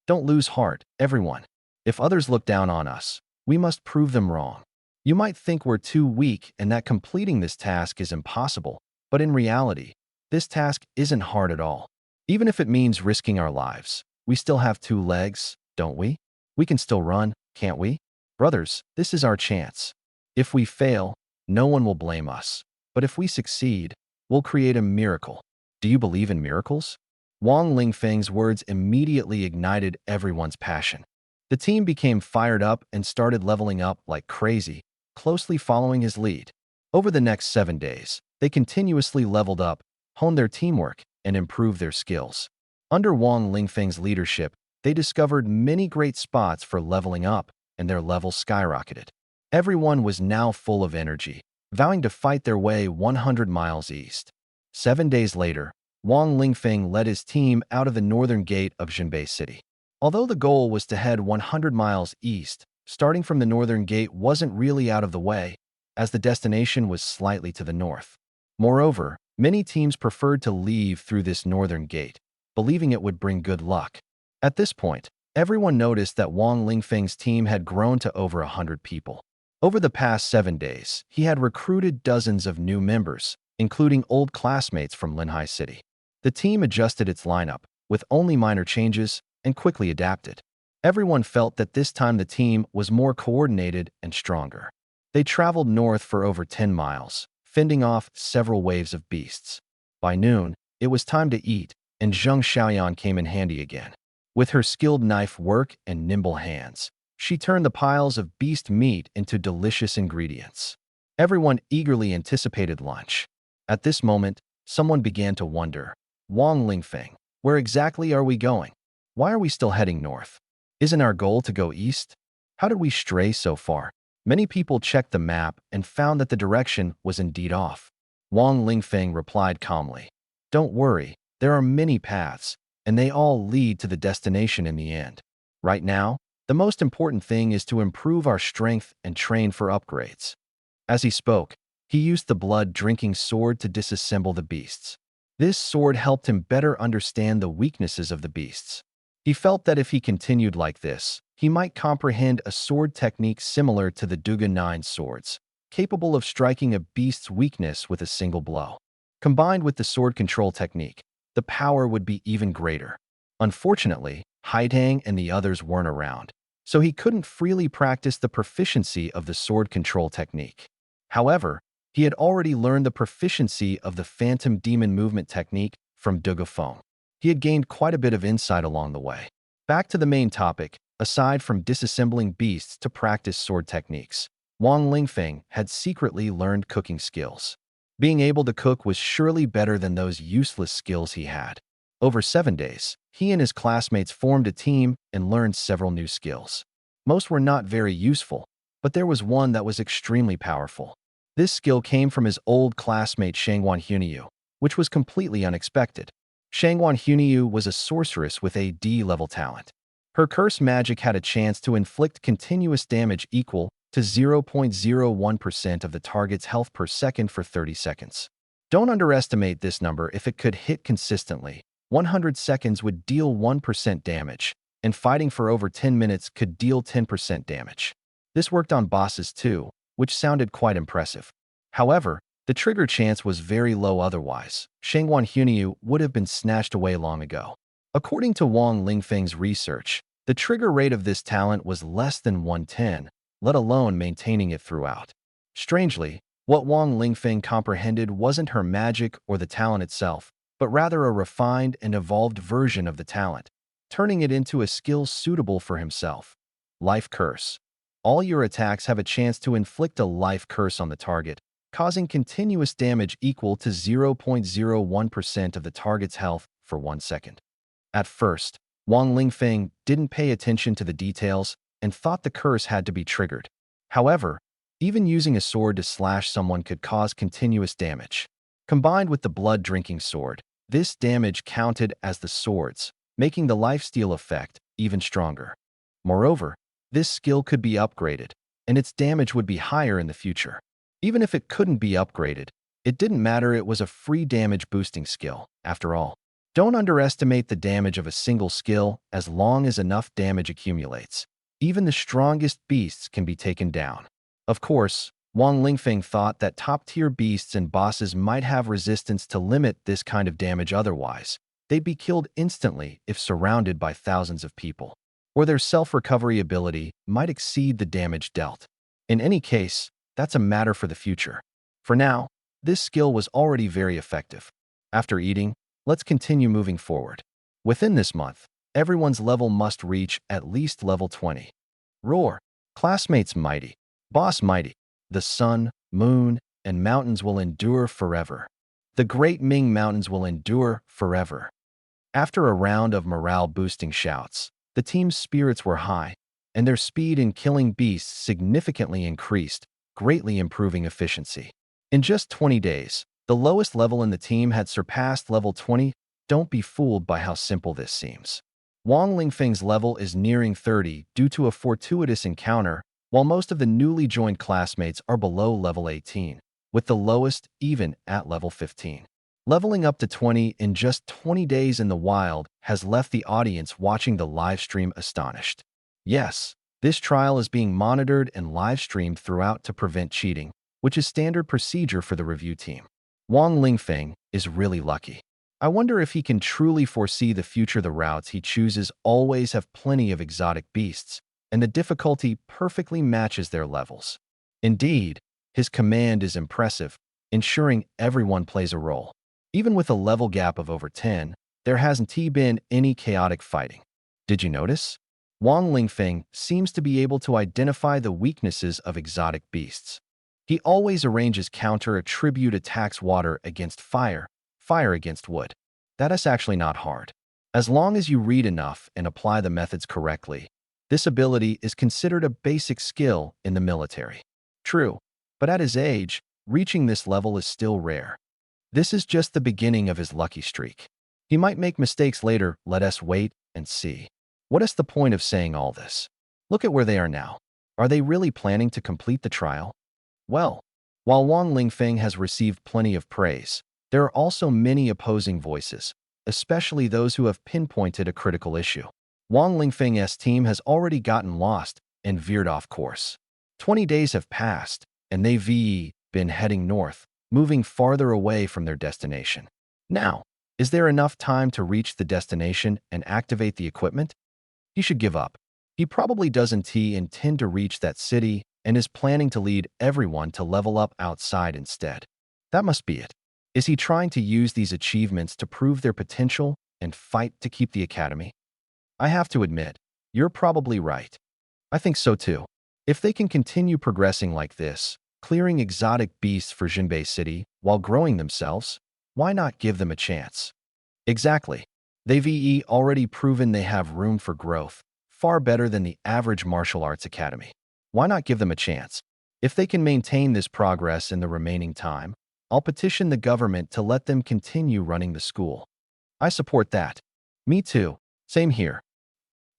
Don't lose heart, everyone. If others look down on us, we must prove them wrong. You might think we're too weak and that completing this task is impossible, but in reality, this task isn't hard at all. Even if it means risking our lives, we still have 2 legs, don't we? We can still run, can't we? Brothers, this is our chance. If we fail, no one will blame us. But if we succeed, we'll create a miracle. Do you believe in miracles? Wang Lingfeng's words immediately ignited everyone's passion. The team became fired up and started leveling up like crazy, closely following his lead. Over the next 7 days, they continuously leveled up, honed their teamwork, and improved their skills. Under Wang Lingfeng's leadership, they discovered many great spots for leveling up, and their levels skyrocketed. Everyone was now full of energy, vowing to fight their way 100 miles east. 7 days later, Wang Lingfeng led his team out of the northern gate of Zhenbei City. Although the goal was to head 100 miles east, starting from the northern gate wasn't really out of the way, as the destination was slightly to the north. Moreover, many teams preferred to leave through this northern gate, believing it would bring good luck. At this point, everyone noticed that Wang Lingfeng's team had grown to over 100 people. Over the past 7 days, he had recruited dozens of new members, including old classmates from Linhai City. The team adjusted its lineup, with only minor changes, and quickly adapted. Everyone felt that this time the team was more coordinated and stronger. They traveled north for over 10 miles, fending off several waves of beasts. By noon, it was time to eat, and Zheng Xiaoyan came in handy again. With her skilled knife work and nimble hands, she turned the piles of beast meat into delicious ingredients. Everyone eagerly anticipated lunch. At this moment, someone began to wonder, Wang Lingfeng, where exactly are we going? Why are we still heading north? Isn't our goal to go east? How did we stray so far? Many people checked the map and found that the direction was indeed off. Wang Lingfeng replied calmly, Don't worry, there are many paths, and they all lead to the destination in the end. Right now, the most important thing is to improve our strength and train for upgrades. As he spoke, he used the blood-drinking sword to disassemble the beasts. This sword helped him better understand the weaknesses of the beasts. He felt that if he continued like this, he might comprehend a sword technique similar to the Duga 9 swords, capable of striking a beast's weakness with a single blow. Combined with the sword control technique, the power would be even greater. Unfortunately, Haidang and the others weren't around, so he couldn't freely practice the proficiency of the sword control technique. However, he had already learned the proficiency of the Phantom Demon movement technique from Duga Feng. He had gained quite a bit of insight along the way. Back to the main topic, aside from disassembling beasts to practice sword techniques, Wang Lingfeng had secretly learned cooking skills. Being able to cook was surely better than those useless skills he had. Over 7 days, he and his classmates formed a team and learned several new skills. Most were not very useful, but there was one that was extremely powerful. This skill came from his old classmate Shangguan Huniu, which was completely unexpected. Shangguan Huniu was a sorceress with a D-level talent. Her curse magic had a chance to inflict continuous damage equal to 0.01% of the target's health per second for 30 seconds. Don't underestimate this number. If it could hit consistently, 100 seconds would deal 1% damage, and fighting for over 10 minutes could deal 10% damage. This worked on bosses too, which sounded quite impressive. However, the trigger chance was very low otherwise. Shangguan Huniu would have been snatched away long ago. According to Wang Lingfeng's research, the trigger rate of this talent was less than 1/10, let alone maintaining it throughout. Strangely, what Wang Lingfeng comprehended wasn't her magic or the talent itself, but rather a refined and evolved version of the talent, turning it into a skill suitable for himself. Life Curse. All your attacks have a chance to inflict a life curse on the target, causing continuous damage equal to 0.01% of the target's health for 1 second. At first, Wang Lingfeng didn't pay attention to the details and thought the curse had to be triggered. However, even using a sword to slash someone could cause continuous damage. Combined with the blood-drinking sword, this damage counted as the swords, making the lifesteal effect even stronger. Moreover, this skill could be upgraded, and its damage would be higher in the future. Even if it couldn't be upgraded, it didn't matter, it was a free damage boosting skill, after all. Don't underestimate the damage of a single skill as long as enough damage accumulates. Even the strongest beasts can be taken down. Of course, Wang Lingfeng thought that top-tier beasts and bosses might have resistance to limit this kind of damage, otherwise they'd be killed instantly if surrounded by thousands of people, or their self-recovery ability might exceed the damage dealt. In any case, that's a matter for the future. For now, this skill was already very effective. After eating, let's continue moving forward. Within this month, everyone's level must reach at least level 20. Roar! Classmates mighty, boss mighty. The sun, moon, and mountains will endure forever. The great Ming Mountains will endure forever. After a round of morale-boosting shouts, the team's spirits were high, and their speed in killing beasts significantly increased, greatly improving efficiency. In just 20 days, the lowest level in the team had surpassed level 20. Don't be fooled by how simple this seems. Wang Lingfeng's level is nearing 30 due to a fortuitous encounter, while most of the newly joined classmates are below level 18, with the lowest even at level 15. Leveling up to 20 in just 20 days in the wild has left the audience watching the livestream astonished. Yes, this trial is being monitored and live-streamed throughout to prevent cheating, which is standard procedure for the review team. Wang Lingfeng is really lucky. I wonder if he can truly foresee the future. The routes he chooses always have plenty of exotic beasts, and the difficulty perfectly matches their levels. Indeed, his command is impressive, ensuring everyone plays a role. Even with a level gap of over 10, there hasn't been any chaotic fighting. Did you notice? Wang Lingfeng seems to be able to identify the weaknesses of exotic beasts. He always arranges counter-attribute attacks: water against fire, fire against wood. That is actually not hard. As long as you read enough and apply the methods correctly, this ability is considered a basic skill in the military. True, but at his age, reaching this level is still rare. This is just the beginning of his lucky streak. He might make mistakes later. Let us wait and see. What is the point of saying all this? Look at where they are now. Are they really planning to complete the trial? Well, while Wang Lingfeng has received plenty of praise, there are also many opposing voices, especially those who have pinpointed a critical issue. Wang Lingfeng's team has already gotten lost and veered off course. 20 days have passed, and they've been heading north, moving farther away from their destination. Now, is there enough time to reach the destination and activate the equipment? He should give up. He probably doesn't intend to reach that city and is planning to lead everyone to level up outside instead. That must be it. Is he trying to use these achievements to prove their potential and fight to keep the academy? I have to admit, you're probably right. I think so too. If they can continue progressing like this, clearing exotic beasts for Jinbei City while growing themselves, why not give them a chance? Exactly. They've already proven they have room for growth, far better than the average martial arts academy. Why not give them a chance? If they can maintain this progress in the remaining time, I'll petition the government to let them continue running the school. I support that. Me too. Same here.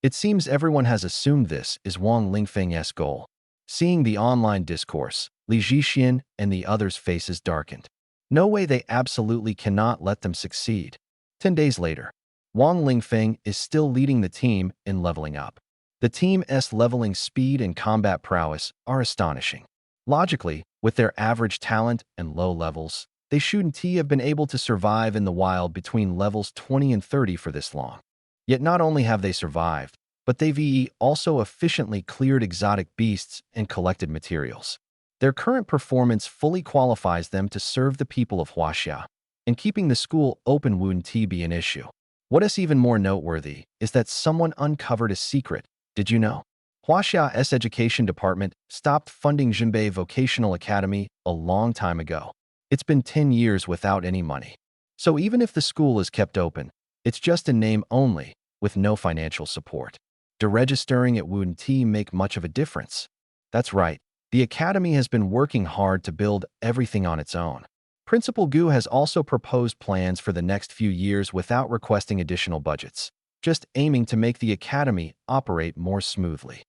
It seems everyone has assumed this is Wang Lingfeng's goal. Seeing the online discourse, Li Zhixian and the others' faces darkened. No way, they absolutely cannot let them succeed. 10 days later, Wang Lingfeng is still leading the team in leveling up. The team's leveling speed and combat prowess are astonishing. Logically, with their average talent and low levels, they shouldn't have been able to survive in the wild between levels 20 and 30 for this long. Yet not only have they survived, but they've also efficiently cleared exotic beasts and collected materials. Their current performance fully qualifies them to serve the people of Huaxia, and keeping the school open wouldn't be an issue. What is even more noteworthy is that someone uncovered a secret. Did you know? Huaxia's education department stopped funding Jinbei Vocational Academy a long time ago. It's been 10 years without any money. So even if the school is kept open, It's just a name only, with no financial support. Deregistering it wouldn't make much of a difference. That's right. The academy has been working hard to build everything on its own. Principal Gu has also proposed plans for the next few years without requesting additional budgets, just aiming to make the academy operate more smoothly.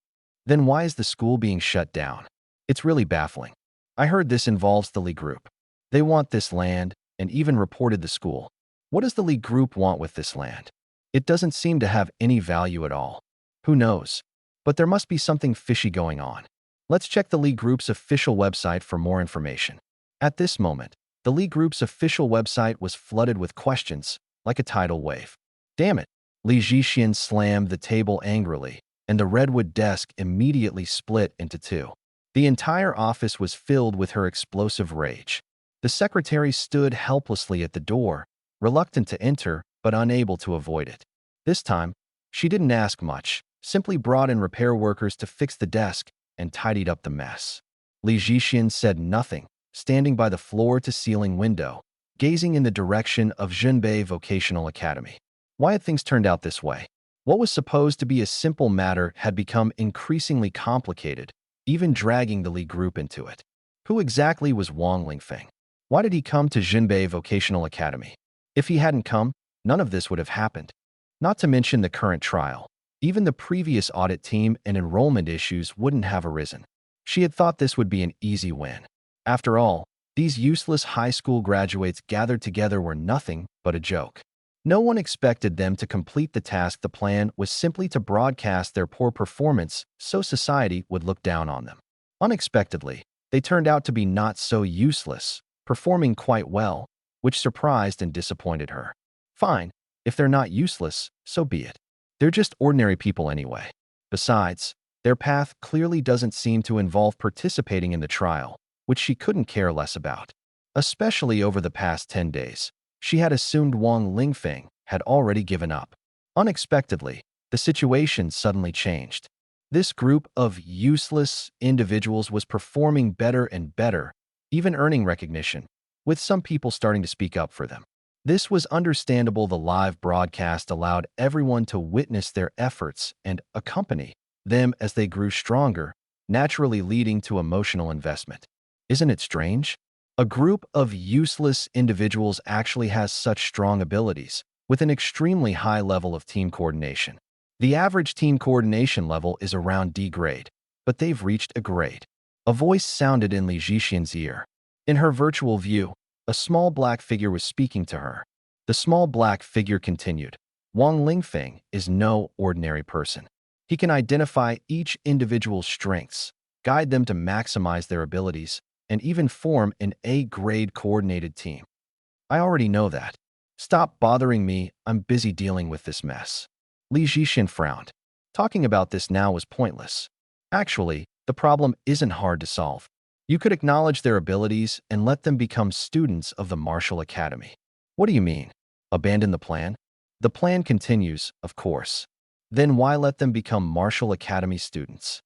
Then why is the school being shut down? It's really baffling. I heard this involves the Lee Group. They want this land and even reported the school. What does the Lee Group want with this land? It doesn't seem to have any value at all. Who knows? But there must be something fishy going on. Let's check the Lee Group's official website for more information. At this moment, the Lee Group's official website was flooded with questions, like a tidal wave. Damn it! Li Zhixian slammed the table angrily, and the redwood desk immediately split into two. The entire office was filled with her explosive rage. The secretary stood helplessly at the door, reluctant to enter but unable to avoid it. This time, she didn't ask much, simply brought in repair workers to fix the desk and tidied up the mess. Li Zhixian said nothing, standing by the floor-to-ceiling window, gazing in the direction of Zhenbei Vocational Academy. Why had things turned out this way? What was supposed to be a simple matter had become increasingly complicated, even dragging the Li Group into it. Who exactly was Wang Lingfeng? Why did he come to Zhenbei Vocational Academy? If he hadn't come, none of this would have happened. Not to mention the current trial. Even the previous audit team and enrollment issues wouldn't have arisen. She had thought this would be an easy win. After all, these useless high school graduates gathered together were nothing but a joke. No one expected them to complete the task. The plan was simply to broadcast their poor performance so society would look down on them. Unexpectedly, they turned out to be not so useless, performing quite well, which surprised and disappointed her. Fine, if they're not useless, so be it. They're just ordinary people anyway. Besides, their path clearly doesn't seem to involve participating in the trial, which she couldn't care less about. Especially over the past 10 days, she had assumed Wang Lingfeng had already given up. Unexpectedly, the situation suddenly changed. This group of useless individuals was performing better and better, even earning recognition, with some people starting to speak up for them. This was understandable. The live broadcast allowed everyone to witness their efforts and accompany them as they grew stronger, naturally leading to emotional investment. Isn't it strange? A group of useless individuals actually has such strong abilities, with an extremely high level of team coordination. The average team coordination level is around D grade, but they've reached a grade. A voice sounded in Li Zhixian's ear. In her virtual view, a small black figure was speaking to her. The small black figure continued. Wang Lingfeng is no ordinary person. He can identify each individual's strengths, guide them to maximize their abilities, and even form an A-grade coordinated team. I already know that. Stop bothering me, I'm busy dealing with this mess. Li Zhixian frowned. Talking about this now was pointless. Actually, the problem isn't hard to solve. You could acknowledge their abilities and let them become students of the Martial Academy. What do you mean? Abandon the plan? The plan continues, of course. Then why let them become Martial Academy students?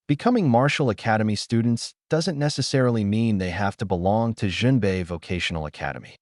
Becoming Martial Academy students doesn't necessarily mean they have to belong to Zhenbei Vocational Academy.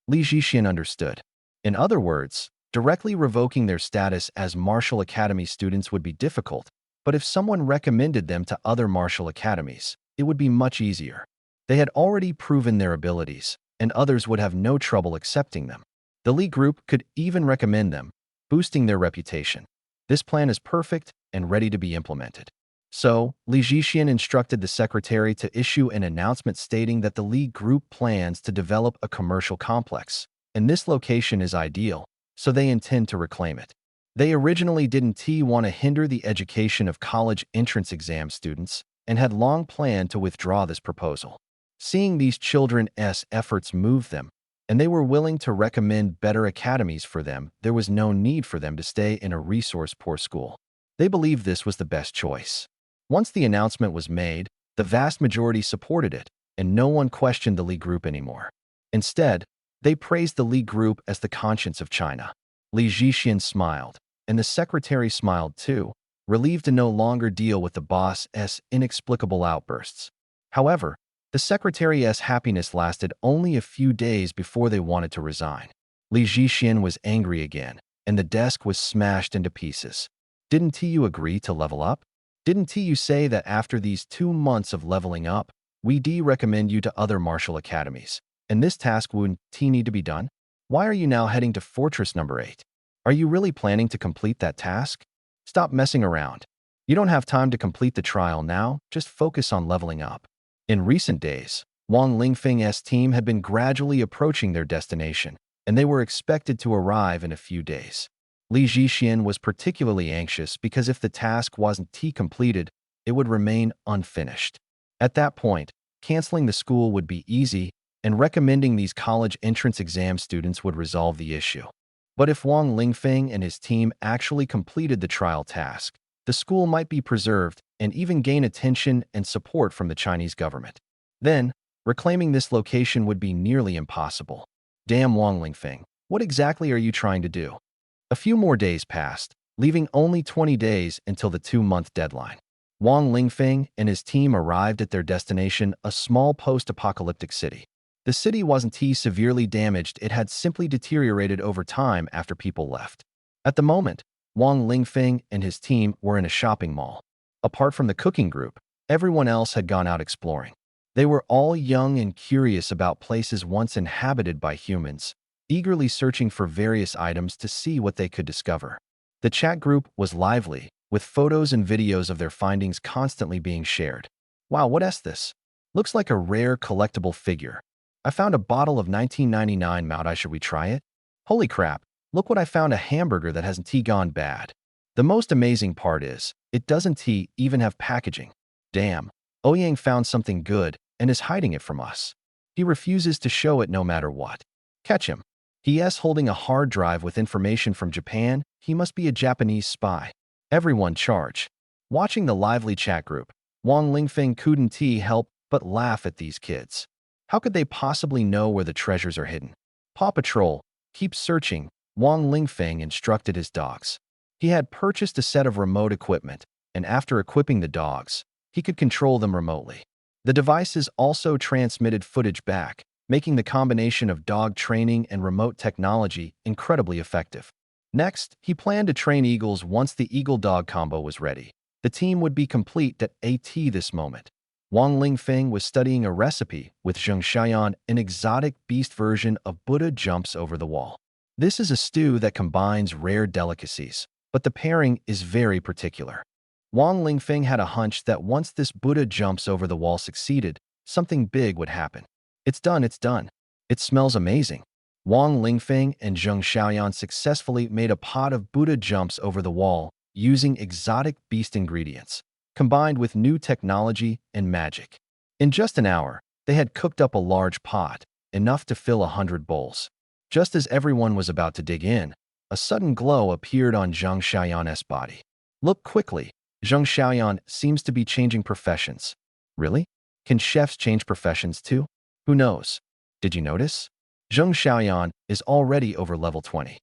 Li Zhixian understood. In other words, directly revoking their status as Martial Academy students would be difficult, but if someone recommended them to other martial academies, it would be much easier. They had already proven their abilities, and others would have no trouble accepting them. The Li Group could even recommend them, boosting their reputation. This plan is perfect and ready to be implemented. So, Li Zhixian instructed the secretary to issue an announcement stating that the Li Group plans to develop a commercial complex, and this location is ideal, so they intend to reclaim it. They originally didn't want to hinder the education of college entrance exam students and had long planned to withdraw this proposal. Seeing these children's efforts moved them, and they were willing to recommend better academies for them, there was no need for them to stay in a resource-poor school. They believed this was the best choice. Once the announcement was made, the vast majority supported it, and no one questioned the Li Group anymore. Instead, they praised the Li Group as the conscience of China. Li Zhixian smiled, and the secretary smiled too, relieved to no longer deal with the boss's inexplicable outbursts. However, the secretary's happiness lasted only a few days before they wanted to resign. Li Zhixian was angry again, and the desk was smashed into pieces. Didn't you agree to level up? Didn't you say that after these 2 months of leveling up, we'd recommend you to other martial academies, and this task wouldn't need to be done? Why are you now heading to Fortress number 8? Are you really planning to complete that task? Stop messing around. You don't have time to complete the trial now, just focus on leveling up. In recent days, Wang Lingfeng's team had been gradually approaching their destination, and they were expected to arrive in a few days. Li Zhixian was particularly anxious because if the task wasn't completed, it would remain unfinished. At that point, canceling the school would be easy, and recommending these college entrance exam students would resolve the issue. But if Wang Lingfeng and his team actually completed the trial task, the school might be preserved and even gain attention and support from the Chinese government. Then, reclaiming this location would be nearly impossible. Damn Wang Lingfeng, what exactly are you trying to do? A few more days passed, leaving only 20 days until the 2-month deadline. Wang Lingfeng and his team arrived at their destination, a small post-apocalyptic city. The city wasn't severely damaged, it had simply deteriorated over time after people left. At the moment, Wang Lingfeng and his team were in a shopping mall. Apart from the cooking group, everyone else had gone out exploring. They were all young and curious about places once inhabited by humans, eagerly searching for various items to see what they could discover. The chat group was lively, with photos and videos of their findings constantly being shared. Wow, what is this? Looks like a rare collectible figure. I found a bottle of 1999 Maudai. Should we try it? Holy crap, look what I found, a hamburger that hasn't gone bad. The most amazing part is, it doesn't even have packaging. Damn, Ouyang found something good and is hiding it from us. He refuses to show it no matter what. Catch him. He's holding a hard drive with information from Japan. He must be a Japanese spy. Everyone charge. Watching the lively chat group, Wang Lingfeng couldn't help but laugh at these kids. How could they possibly know where the treasures are hidden? Paw Patrol, keep searching, Wang Lingfeng instructed his dogs. He had purchased a set of remote equipment, and after equipping the dogs, he could control them remotely. The devices also transmitted footage back, making the combination of dog training and remote technology incredibly effective. Next, he planned to train eagles. Once the eagle-dog combo was ready, the team would be complete at this moment. Wang Lingfeng was studying a recipe with Zheng Xiaoyan, an exotic beast version of Buddha jumps over the wall. This is a stew that combines rare delicacies, but the pairing is very particular. Wang Lingfeng had a hunch that once this Buddha jumps over the wall succeeded, something big would happen. It's done, it's done. It smells amazing. Wang Lingfeng and Zheng Xiaoyan successfully made a pot of Buddha jumps over the wall using exotic beast ingredients, combined with new technology and magic. In just an hour, they had cooked up a large pot, enough to fill 100 bowls. Just as everyone was about to dig in, a sudden glow appeared on Zheng Xiaoyan's body. Look quickly, Zheng Xiaoyan seems to be changing professions. Really? Can chefs change professions too? Who knows? Did you notice? Zheng Xiaoyan is already over level 20.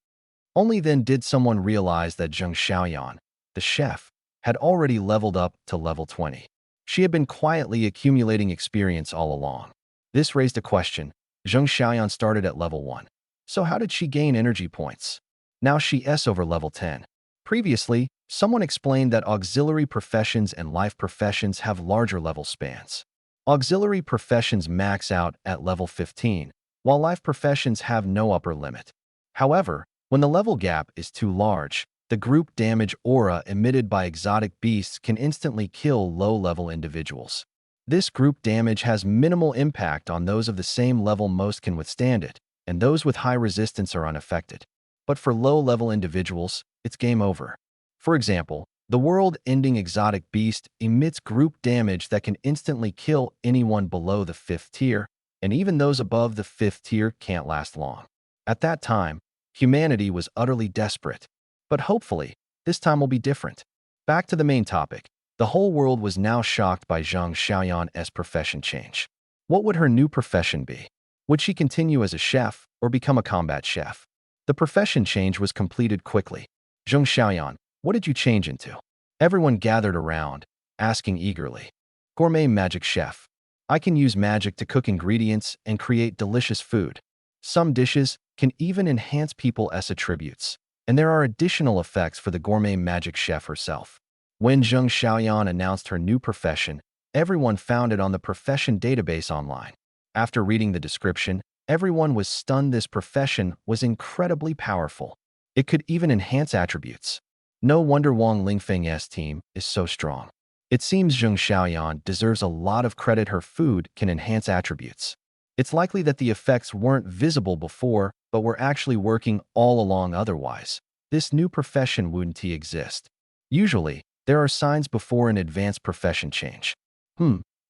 Only then did someone realize that Zheng Xiaoyan, the chef, had already leveled up to level 20. She had been quietly accumulating experience all along. This raised a question. Zheng Xiaoyan started at level 1. So how did she gain energy points? Now she's over level 10. Previously, someone explained that auxiliary professions and life professions have larger level spans. Auxiliary professions max out at level 15, while life professions have no upper limit. However, when the level gap is too large, the group damage aura emitted by exotic beasts can instantly kill low-level individuals. This group damage has minimal impact on those of the same level. Most can withstand it, and those with high resistance are unaffected. But for low-level individuals, it's game over. For example, the world-ending exotic beast emits group damage that can instantly kill anyone below the 5th tier, and even those above the 5th tier can't last long. At that time, humanity was utterly desperate. But hopefully, this time will be different. Back to the main topic. The whole world was now shocked by Zheng Xiaoyan's profession change. What would her new profession be? Would she continue as a chef or become a combat chef? The profession change was completed quickly. Zheng Xiaoyan, what did you change into? Everyone gathered around, asking eagerly. Gourmet magic chef. I can use magic to cook ingredients and create delicious food. Some dishes can even enhance people's attributes. And there are additional effects for the gourmet magic chef herself. When Zheng Xiaoyan announced her new profession, everyone found it on the profession database online. After reading the description, everyone was stunned. This profession was incredibly powerful. It could even enhance attributes. No wonder Wang Lingfeng's team is so strong. It seems Zheng Xiaoyan deserves a lot of credit. Her food can enhance attributes. It's likely that the effects weren't visible before, but were actually working all along otherwise. This new profession wouldn't exist. Usually, there are signs before an advanced profession change.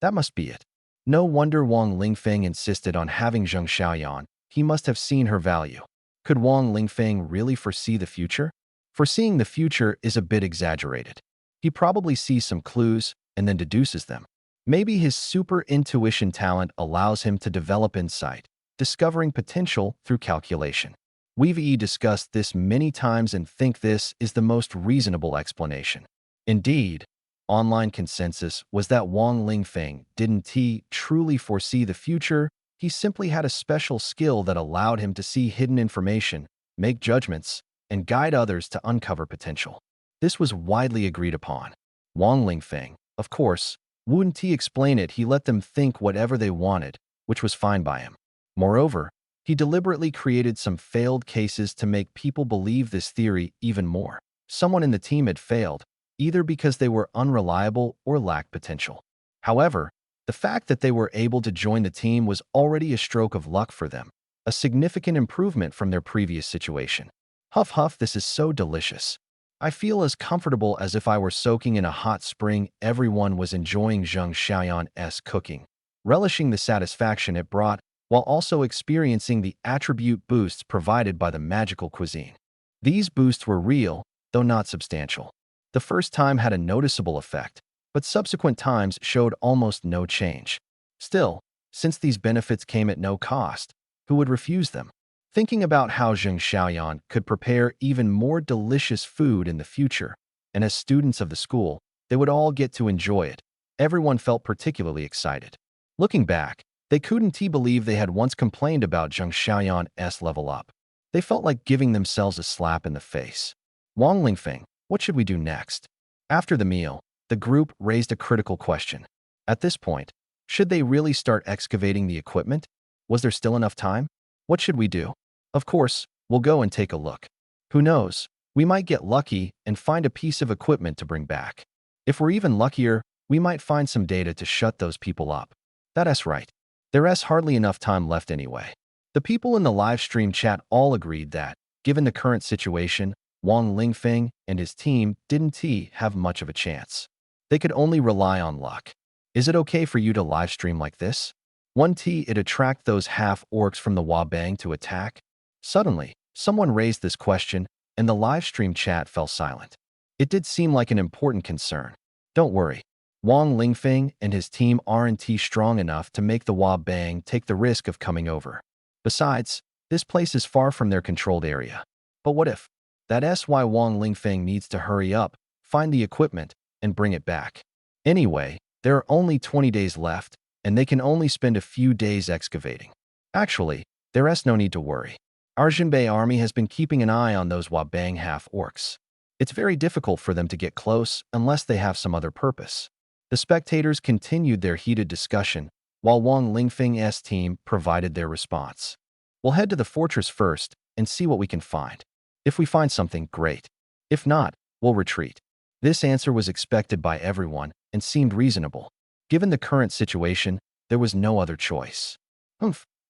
That must be it. No wonder Wang Lingfeng insisted on having Zheng Xiaoyan. He must have seen her value. Could Wang Lingfeng really foresee the future? Foreseeing the future is a bit exaggerated. He probably sees some clues and then deduces them. Maybe his super intuition talent allows him to develop insight, discovering potential through calculation. We've discussed this many times and think this is the most reasonable explanation. Indeed, online consensus was that Wang Lingfeng didn't truly foresee the future. He simply had a special skill that allowed him to see hidden information, make judgments, and guide others to uncover potential. This was widely agreed upon. Wang Lingfeng, of course, wouldn't explain it. He let them think whatever they wanted, which was fine by him. Moreover, he deliberately created some failed cases to make people believe this theory even more. Someone in the team had failed, either because they were unreliable or lacked potential. However, the fact that they were able to join the team was already a stroke of luck for them, a significant improvement from their previous situation. Huff huff, this is so delicious. I feel as comfortable as if I were soaking in a hot spring. Everyone was enjoying Zheng Xiaoyan's cooking, relishing the satisfaction it brought, while also experiencing the attribute boosts provided by the magical cuisine. These boosts were real, though not substantial. The first time had a noticeable effect, but subsequent times showed almost no change. Still, since these benefits came at no cost, who would refuse them? Thinking about how Zheng Xiaoyan could prepare even more delicious food in the future, and as students of the school, they would all get to enjoy it, everyone felt particularly excited. Looking back, they couldn't believe they had once complained about Zheng Xiaoyan's level up. They felt like giving themselves a slap in the face. Wang Lingfeng, what should we do next? After the meal, the group raised a critical question. At this point, should they really start excavating the equipment? Was there still enough time? What should we do? Of course, we'll go and take a look. Who knows, we might get lucky and find a piece of equipment to bring back. If we're even luckier, we might find some data to shut those people up. That's right. There's hardly enough time left anyway. The people in the live stream chat all agreed that, given the current situation, Wang Lingfeng and his team didn't have much of a chance. They could only rely on luck. Is it okay for you to live stream like this? It attract those half-orcs from the Wabang to attack? Suddenly, someone raised this question, and the live stream chat fell silent. It did seem like an important concern. Don't worry. Wang Lingfeng and his team aren't strong enough to make the Wabang take the risk of coming over. Besides, this place is far from their controlled area. But what if? That's why Wang Lingfeng needs to hurry up, find the equipment, and bring it back. Anyway, there are only 20 days left, and they can only spend a few days excavating. Actually, there's no need to worry. Our Jinbei army has been keeping an eye on those Wabang half-orcs. It's very difficult for them to get close unless they have some other purpose. The spectators continued their heated discussion, while Wang Lingfeng's team provided their response. We'll head to the fortress first and see what we can find. If we find something, great. If not, we'll retreat. This answer was expected by everyone and seemed reasonable. Given the current situation, there was no other choice.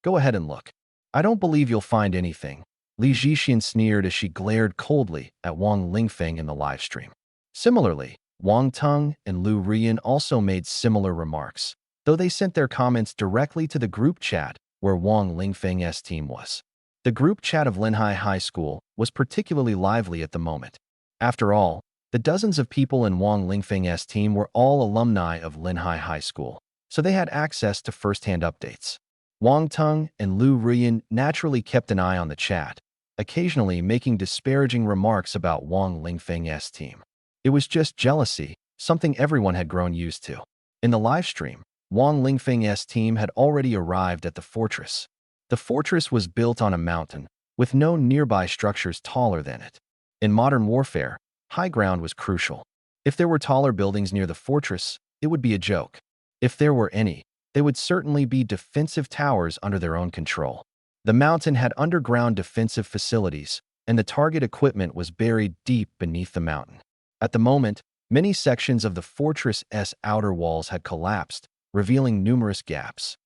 Go ahead and look. I don't believe you'll find anything. Li Zhixian sneered as she glared coldly at Wang Lingfeng in the livestream. Similarly, Wang Teng and Lu Rian also made similar remarks, though they sent their comments directly to the group chat where Wang Lingfeng's team was. The group chat of Linhai High School was particularly lively at the moment. After all, the dozens of people in Wang Lingfeng's team were all alumni of Linhai High School, so they had access to first-hand updates. Wang Teng and Lu Rian naturally kept an eye on the chat, occasionally making disparaging remarks about Wang Lingfeng's team. It was just jealousy, something everyone had grown used to. In the livestream, Wang Lingfeng's team had already arrived at the fortress. The fortress was built on a mountain, with no nearby structures taller than it. In modern warfare, high ground was crucial. If there were taller buildings near the fortress, it would be a joke. If there were any, they would certainly be defensive towers under their own control. The mountain had underground defensive facilities, and the target equipment was buried deep beneath the mountain. At the moment, many sections of the fortress's outer walls had collapsed, revealing numerous gaps.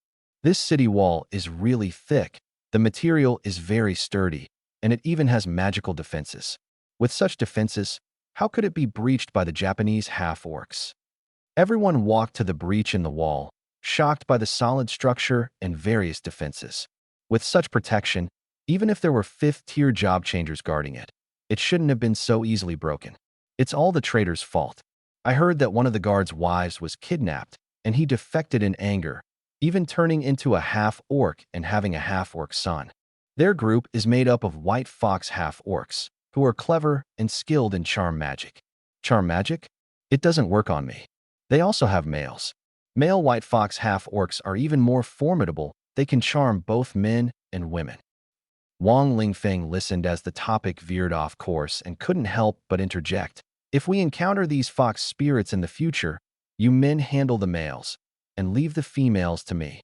This city wall is really thick, the material is very sturdy, and it even has magical defenses. With such defenses, how could it be breached by the Japanese half-orcs? Everyone walked to the breach in the wall, shocked by the solid structure and various defenses. With such protection, even if there were fifth-tier job changers guarding it, it shouldn't have been so easily broken. It's all the traitor's fault. I heard that one of the guards' wives was kidnapped, and he defected in anger, even turning into a half-orc and having a half-orc son. Their group is made up of white fox half-orcs, who are clever and skilled in charm magic. Charm magic? It doesn't work on me. They also have males. Male white fox half-orcs are even more formidable. They can charm both men and women. Wang Lingfeng listened as the topic veered off course and couldn't help but interject. If we encounter these fox spirits in the future, you men handle the males and leave the females to me.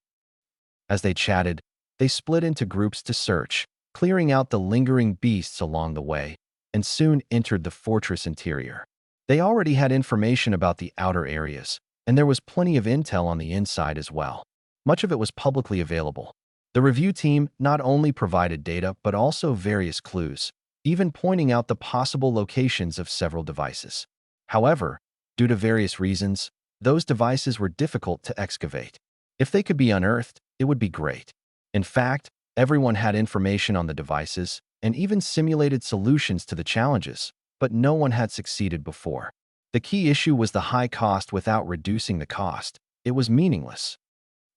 As they chatted, they split into groups to search, clearing out the lingering beasts along the way, and soon entered the fortress interior. They already had information about the outer areas, and there was plenty of intel on the inside as well. Much of it was publicly available. The review team not only provided data but also various clues, even pointing out the possible locations of several devices. However, due to various reasons, those devices were difficult to excavate. If they could be unearthed, it would be great. In fact, everyone had information on the devices and even simulated solutions to the challenges, but no one had succeeded before. The key issue was the high cost without reducing the cost. It was meaningless.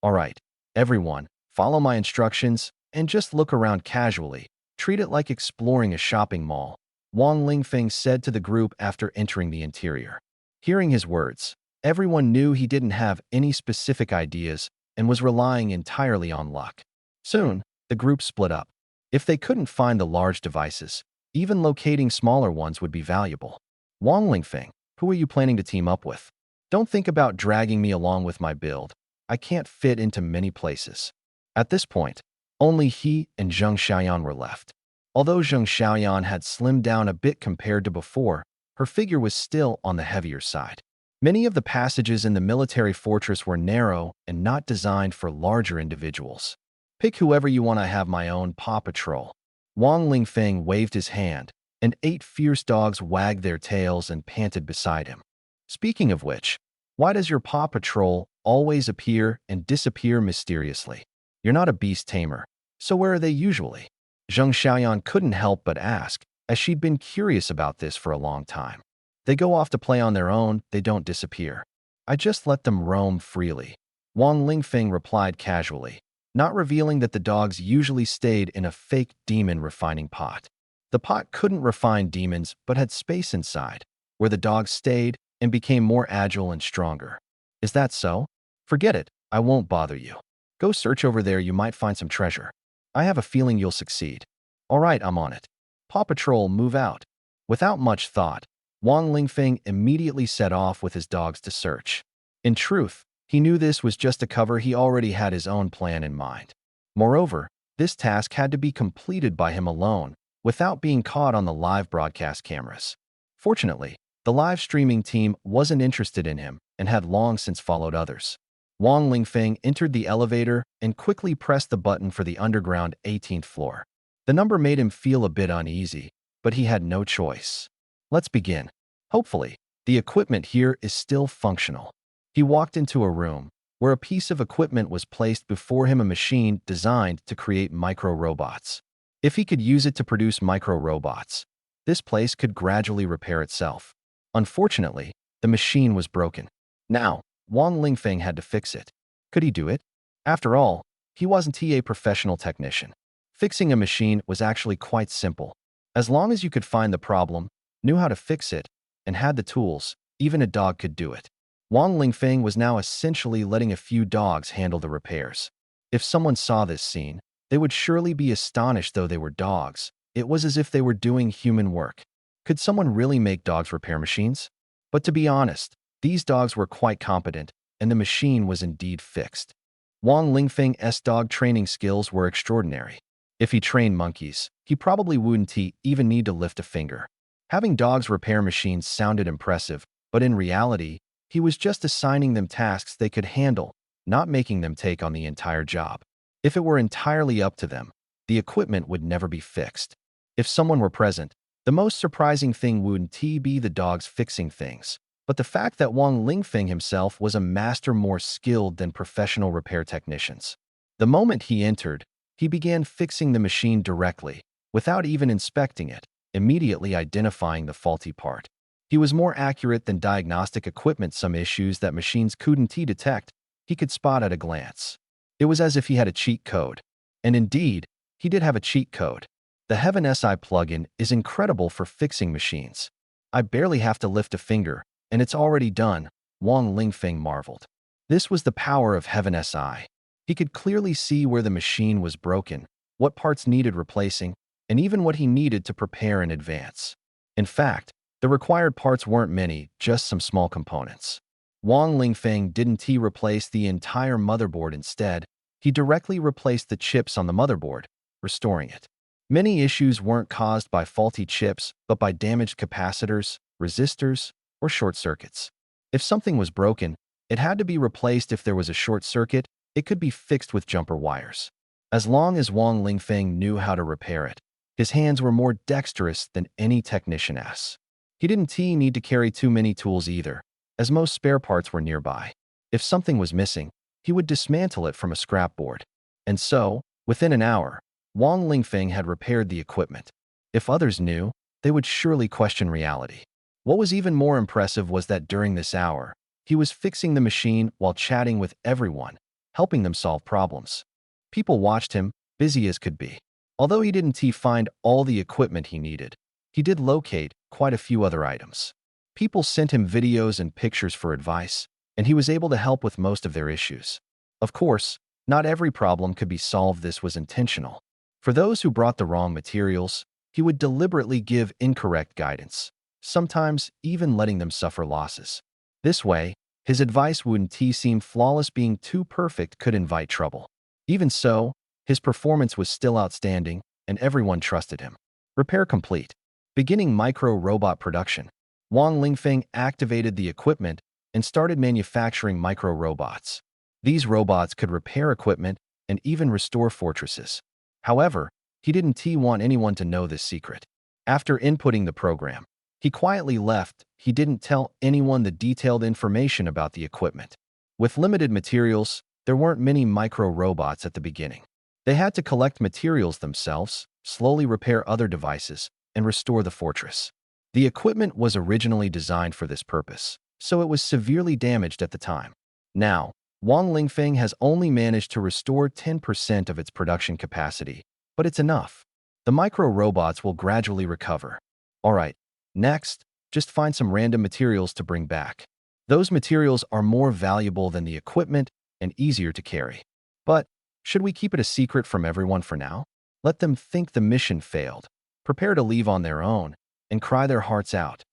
All right, everyone, follow my instructions and just look around casually. Treat it like exploring a shopping mall, Wang Lingfeng said to the group after entering the interior. Hearing his words, everyone knew he didn't have any specific ideas and was relying entirely on luck. Soon, the group split up. If they couldn't find the large devices, even locating smaller ones would be valuable. Wang Lingfeng, who are you planning to team up with? Don't think about dragging me along with my build. I can't fit into many places. At this point, only he and Zheng Xiaoyan were left. Although Zheng Xiaoyan had slimmed down a bit compared to before, her figure was still on the heavier side. Many of the passages in the military fortress were narrow and not designed for larger individuals. Pick whoever you want. I have my own Paw Patrol. Wang Lingfeng waved his hand, and 8 fierce dogs wagged their tails and panted beside him. Speaking of which, why does your Paw Patrol always appear and disappear mysteriously? You're not a beast tamer, so where are they usually? Zheng Xiaoyan couldn't help but ask, as she'd been curious about this for a long time. They go off to play on their own, they don't disappear. I just let them roam freely. Wang Lingfeng replied casually, not revealing that the dogs usually stayed in a fake demon refining pot. The pot couldn't refine demons but had space inside, where the dogs stayed and became more agile and stronger. Is that so? Forget it, I won't bother you. Go search over there, you might find some treasure. I have a feeling you'll succeed. All right, I'm on it. Paw Patrol, move out. Without much thought, Wang Lingfeng immediately set off with his dogs to search. In truth, he knew this was just a cover. He already had his own plan in mind. Moreover, this task had to be completed by him alone, without being caught on the live broadcast cameras. Fortunately, the live streaming team wasn't interested in him and had long since followed others. Wang Lingfeng entered the elevator and quickly pressed the button for the underground 18th floor. The number made him feel a bit uneasy, but he had no choice. Let's begin. Hopefully, the equipment here is still functional. He walked into a room where a piece of equipment was placed before him, a machine designed to create micro-robots. If he could use it to produce micro-robots, this place could gradually repair itself. Unfortunately, the machine was broken. Now, Wang Lingfeng had to fix it. Could he do it? After all, he wasn't a professional technician. Fixing a machine was actually quite simple. As long as you could find the problem, knew how to fix it, and had the tools, even a dog could do it. Wang Lingfeng was now essentially letting a few dogs handle the repairs. If someone saw this scene, They would surely be astonished though they were dogs. It was as if they were doing human work. Could someone really make dogs repair machines? But to be honest, these dogs were quite competent, and the machine was indeed fixed. Wang Lingfeng's dog training skills were extraordinary. If he trained monkeys, he probably wouldn't even need to lift a finger. Having dogs repair machines sounded impressive, but in reality, he was just assigning them tasks they could handle, not making them take on the entire job. If it were entirely up to them, the equipment would never be fixed. If someone were present, the most surprising thing wouldn't be the dogs fixing things, but the fact that Wang Lingfeng himself was a master more skilled than professional repair technicians. The moment he entered, he began fixing the machine directly, without even inspecting it, immediately identifying the faulty part. He was more accurate than diagnostic equipment. Some issues that machines couldn't detect, he could spot at a glance. It was as if he had a cheat code. And indeed, he did have a cheat code. The Heaven SI plugin is incredible for fixing machines. I barely have to lift a finger, and it's already done, Wang Lingfeng marveled. This was the power of Heaven SI. He could clearly see where the machine was broken, what parts needed replacing, and even what he needed to prepare in advance. In fact, the required parts weren't many, just some small components. Wang Lingfeng didn't replace the entire motherboard. Instead, he directly replaced the chips on the motherboard, restoring it. Many issues weren't caused by faulty chips, but by damaged capacitors, resistors, or short circuits. If something was broken, it had to be replaced. If there was a short circuit, it could be fixed with jumper wires. As long as Wang Lingfeng knew how to repair it, his hands were more dexterous than any technician's. He didn't need to carry too many tools either, as most spare parts were nearby. If something was missing, he would dismantle it from a scrap board. And so, within an hour, Wang Lingfeng had repaired the equipment. If others knew, they would surely question reality. What was even more impressive was that during this hour, he was fixing the machine while chatting with everyone, helping them solve problems. People watched him, busy as could be. Although he didn't find all the equipment he needed, he did locate quite a few other items. People sent him videos and pictures for advice, and he was able to help with most of their issues. Of course, not every problem could be solved. This was intentional. For those who brought the wrong materials, he would deliberately give incorrect guidance, sometimes even letting them suffer losses. This way, his advice wouldn't seem flawless. Being too perfect could invite trouble. Even so, his performance was still outstanding, and everyone trusted him. Repair complete. Beginning micro-robot production, Wang Lingfeng activated the equipment and started manufacturing micro-robots. These robots could repair equipment and even restore fortresses. However, he didn't want anyone to know this secret. After inputting the program, he quietly left. He didn't tell anyone the detailed information about the equipment. With limited materials, there weren't many micro-robots at the beginning. They had to collect materials themselves, slowly repair other devices, and restore the fortress. The equipment was originally designed for this purpose, so it was severely damaged at the time. Now, Wang Lingfeng has only managed to restore 10% of its production capacity, but it's enough. The micro-robots will gradually recover. Alright, next, just find some random materials to bring back. Those materials are more valuable than the equipment and easier to carry. But, should we keep it a secret from everyone for now? Let them think the mission failed, prepare to leave on their own, and cry their hearts out.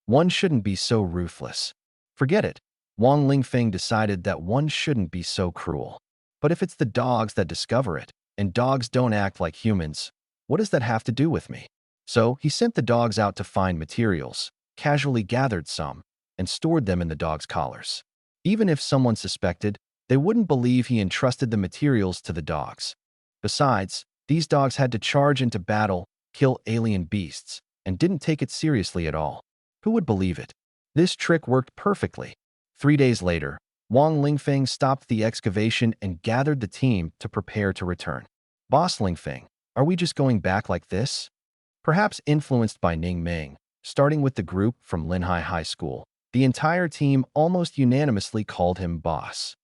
One shouldn't be so ruthless. Forget it. Wang Lingfeng decided that one shouldn't be so cruel. But if it's the dogs that discover it, and dogs don't act like humans, what does that have to do with me? So he sent the dogs out to find materials, casually gathered some, and stored them in the dogs' collars. Even if someone suspected, they wouldn't believe he entrusted the materials to the dogs. Besides, these dogs had to charge into battle, kill alien beasts, and didn't take it seriously at all. Who would believe it? This trick worked perfectly. 3 days later, Wang Lingfeng stopped the excavation and gathered the team to prepare to return. Boss Lingfeng, are we just going back like this? Perhaps influenced by Ning Ming, starting with the group from Linhai High School, the entire team almost unanimously called him boss.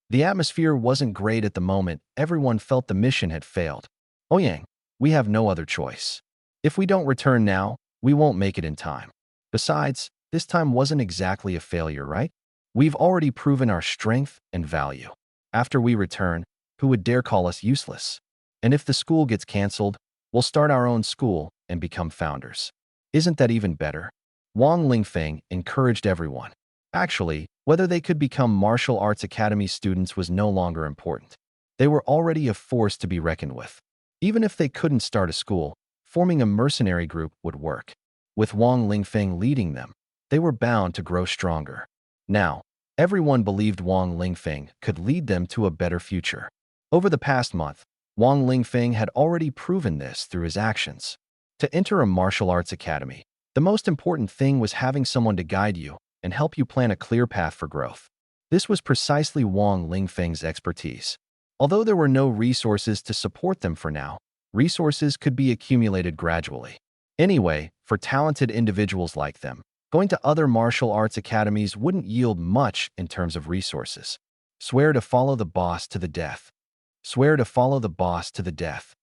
The atmosphere wasn't great at the moment. Everyone felt the mission had failed. Ouyang, we have no other choice. If we don't return now, we won't make it in time. Besides, this time wasn't exactly a failure, right? We've already proven our strength and value. After we return, who would dare call us useless? And if the school gets canceled, we'll start our own school and become founders. Isn't that even better? Wang Lingfeng encouraged everyone. Actually, whether they could become martial arts academy students was no longer important. They were already a force to be reckoned with. Even if they couldn't start a school, forming a mercenary group would work. With Wang Lingfeng leading them, they were bound to grow stronger. Now, everyone believed Wang Lingfeng could lead them to a better future. Over the past month, Wang Lingfeng had already proven this through his actions. To enter a martial arts academy, the most important thing was having someone to guide you and help you plan a clear path for growth. This was precisely Wang Lingfeng's expertise. Although there were no resources to support them for now, resources could be accumulated gradually. Anyway, for talented individuals like them, going to other martial arts academies wouldn't yield much in terms of resources. Swear to follow the boss to the death. Swear to follow the boss to the death.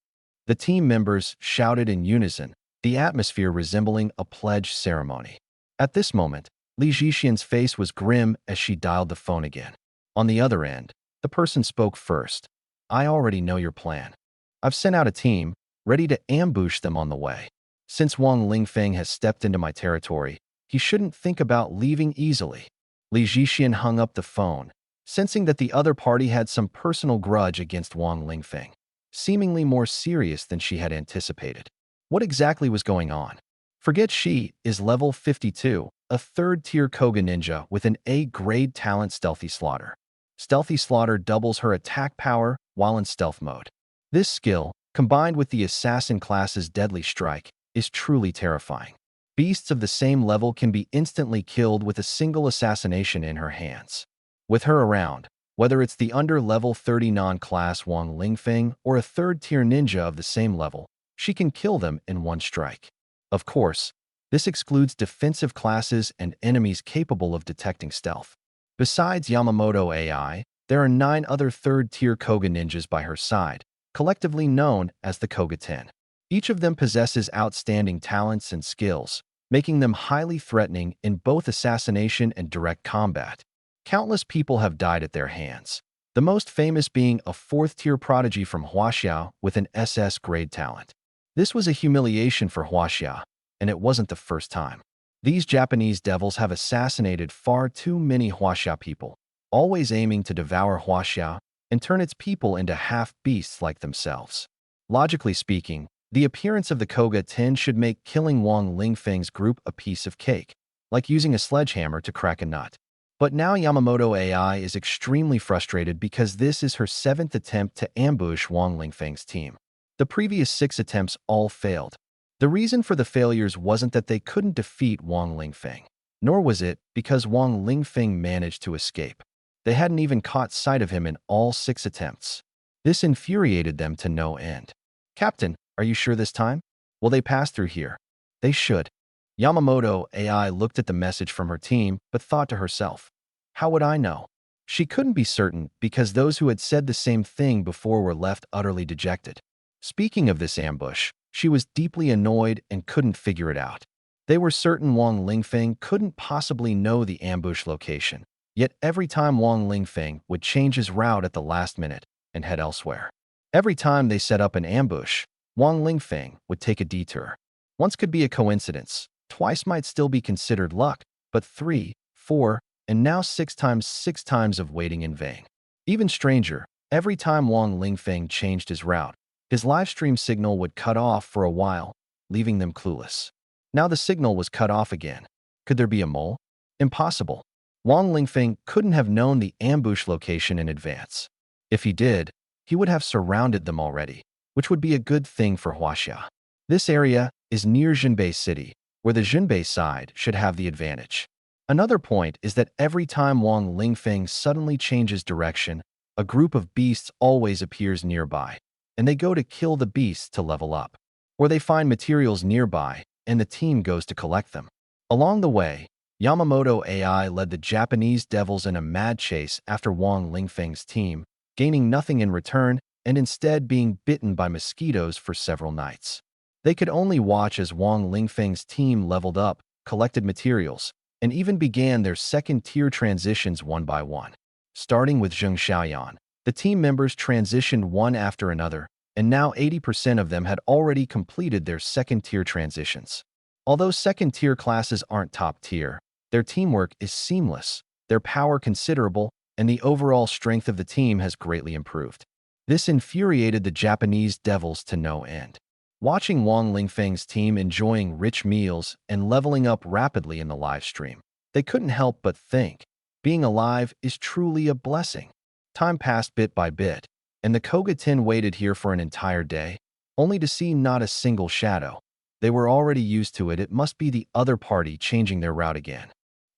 The team members shouted in unison, the atmosphere resembling a pledge ceremony. At this moment, Li Zhixian's face was grim as she dialed the phone again. On the other end, the person spoke first. I already know your plan. I've sent out a team, ready to ambush them on the way. Since Wang Lingfeng has stepped into my territory, he shouldn't think about leaving easily. Li Zhixian hung up the phone, sensing that the other party had some personal grudge against Wang Lingfeng, seemingly more serious than she had anticipated. What exactly was going on? Forget she is level 52, a third-tier Koga ninja with an A-grade talent Stealthy Slaughter. Stealthy Slaughter doubles her attack power while in stealth mode. This skill, combined with the Assassin class's Deadly Strike, is truly terrifying. Beasts of the same level can be instantly killed with a single assassination in her hands. With her around, whether it's the under-level 30 non-class Wang Lingfeng or a third-tier ninja of the same level, she can kill them in one strike. Of course, this excludes defensive classes and enemies capable of detecting stealth. Besides Yamamoto AI, there are 9 other third-tier Koga ninjas by her side, collectively known as the Koga 10. Each of them possesses outstanding talents and skills, making them highly threatening in both assassination and direct combat. Countless people have died at their hands, the most famous being a 4th-tier prodigy from Huaxia with an SS grade talent. This was a humiliation for Huaxia, and it wasn't the first time. These Japanese devils have assassinated far too many Huaxia people, always aiming to devour Huaxia and turn its people into half-beasts like themselves. Logically speaking, the appearance of the Koga 10 should make killing Wang Lingfeng's group a piece of cake, like using a sledgehammer to crack a nut. But now Yamamoto AI is extremely frustrated because this is her 7th attempt to ambush Wang Lingfeng's team. The previous 6 attempts all failed. The reason for the failures wasn't that they couldn't defeat Wang Lingfeng, nor was it because Wang Lingfeng managed to escape. They hadn't even caught sight of him in all 6 attempts. This infuriated them to no end. Captain, are you sure this time? Will they pass through here? They should. Yamamoto AI looked at the message from her team, but thought to herself, how would I know? She couldn't be certain because those who had said the same thing before were left utterly dejected. Speaking of this ambush, she was deeply annoyed and couldn't figure it out. They were certain Wang Lingfeng couldn't possibly know the ambush location, yet every time Wang Lingfeng would change his route at the last minute and head elsewhere. Every time they set up an ambush, Wang Lingfeng would take a detour. Once could be a coincidence, twice might still be considered luck, but 3, 4, and now 6 times of waiting in vain. Even stranger, every time Wang Lingfeng changed his route, his livestream signal would cut off for a while, leaving them clueless. Now the signal was cut off again. Could there be a mole? Impossible. Wang Lingfeng couldn't have known the ambush location in advance. If he did, he would have surrounded them already, which would be a good thing for Huaxia. This area is near Jinbei City, where the Jinbei side should have the advantage. Another point is that every time Wang Lingfeng suddenly changes direction, a group of beasts always appears nearby, and they go to kill the beasts to level up. Or they find materials nearby, and the team goes to collect them. Along the way, Yamamoto AI led the Japanese devils in a mad chase after Wang Lingfeng's team, gaining nothing in return and instead being bitten by mosquitoes for several nights. They could only watch as Wang Lingfeng's team leveled up, collected materials, and even began their second-tier transitions one by one. Starting with Zheng Xiaoyan, the team members transitioned one after another, and now 80% of them had already completed their second-tier transitions. Although second-tier classes aren't top-tier, their teamwork is seamless, their power considerable, and the overall strength of the team has greatly improved. This infuriated the Japanese devils to no end. Watching Wang Lingfeng's team enjoying rich meals and leveling up rapidly in the live stream, they couldn't help but think, being alive is truly a blessing. Time passed bit by bit, and the Kogatin waited here for an entire day, only to see not a single shadow. They were already used to it. It must be the other party changing their route again.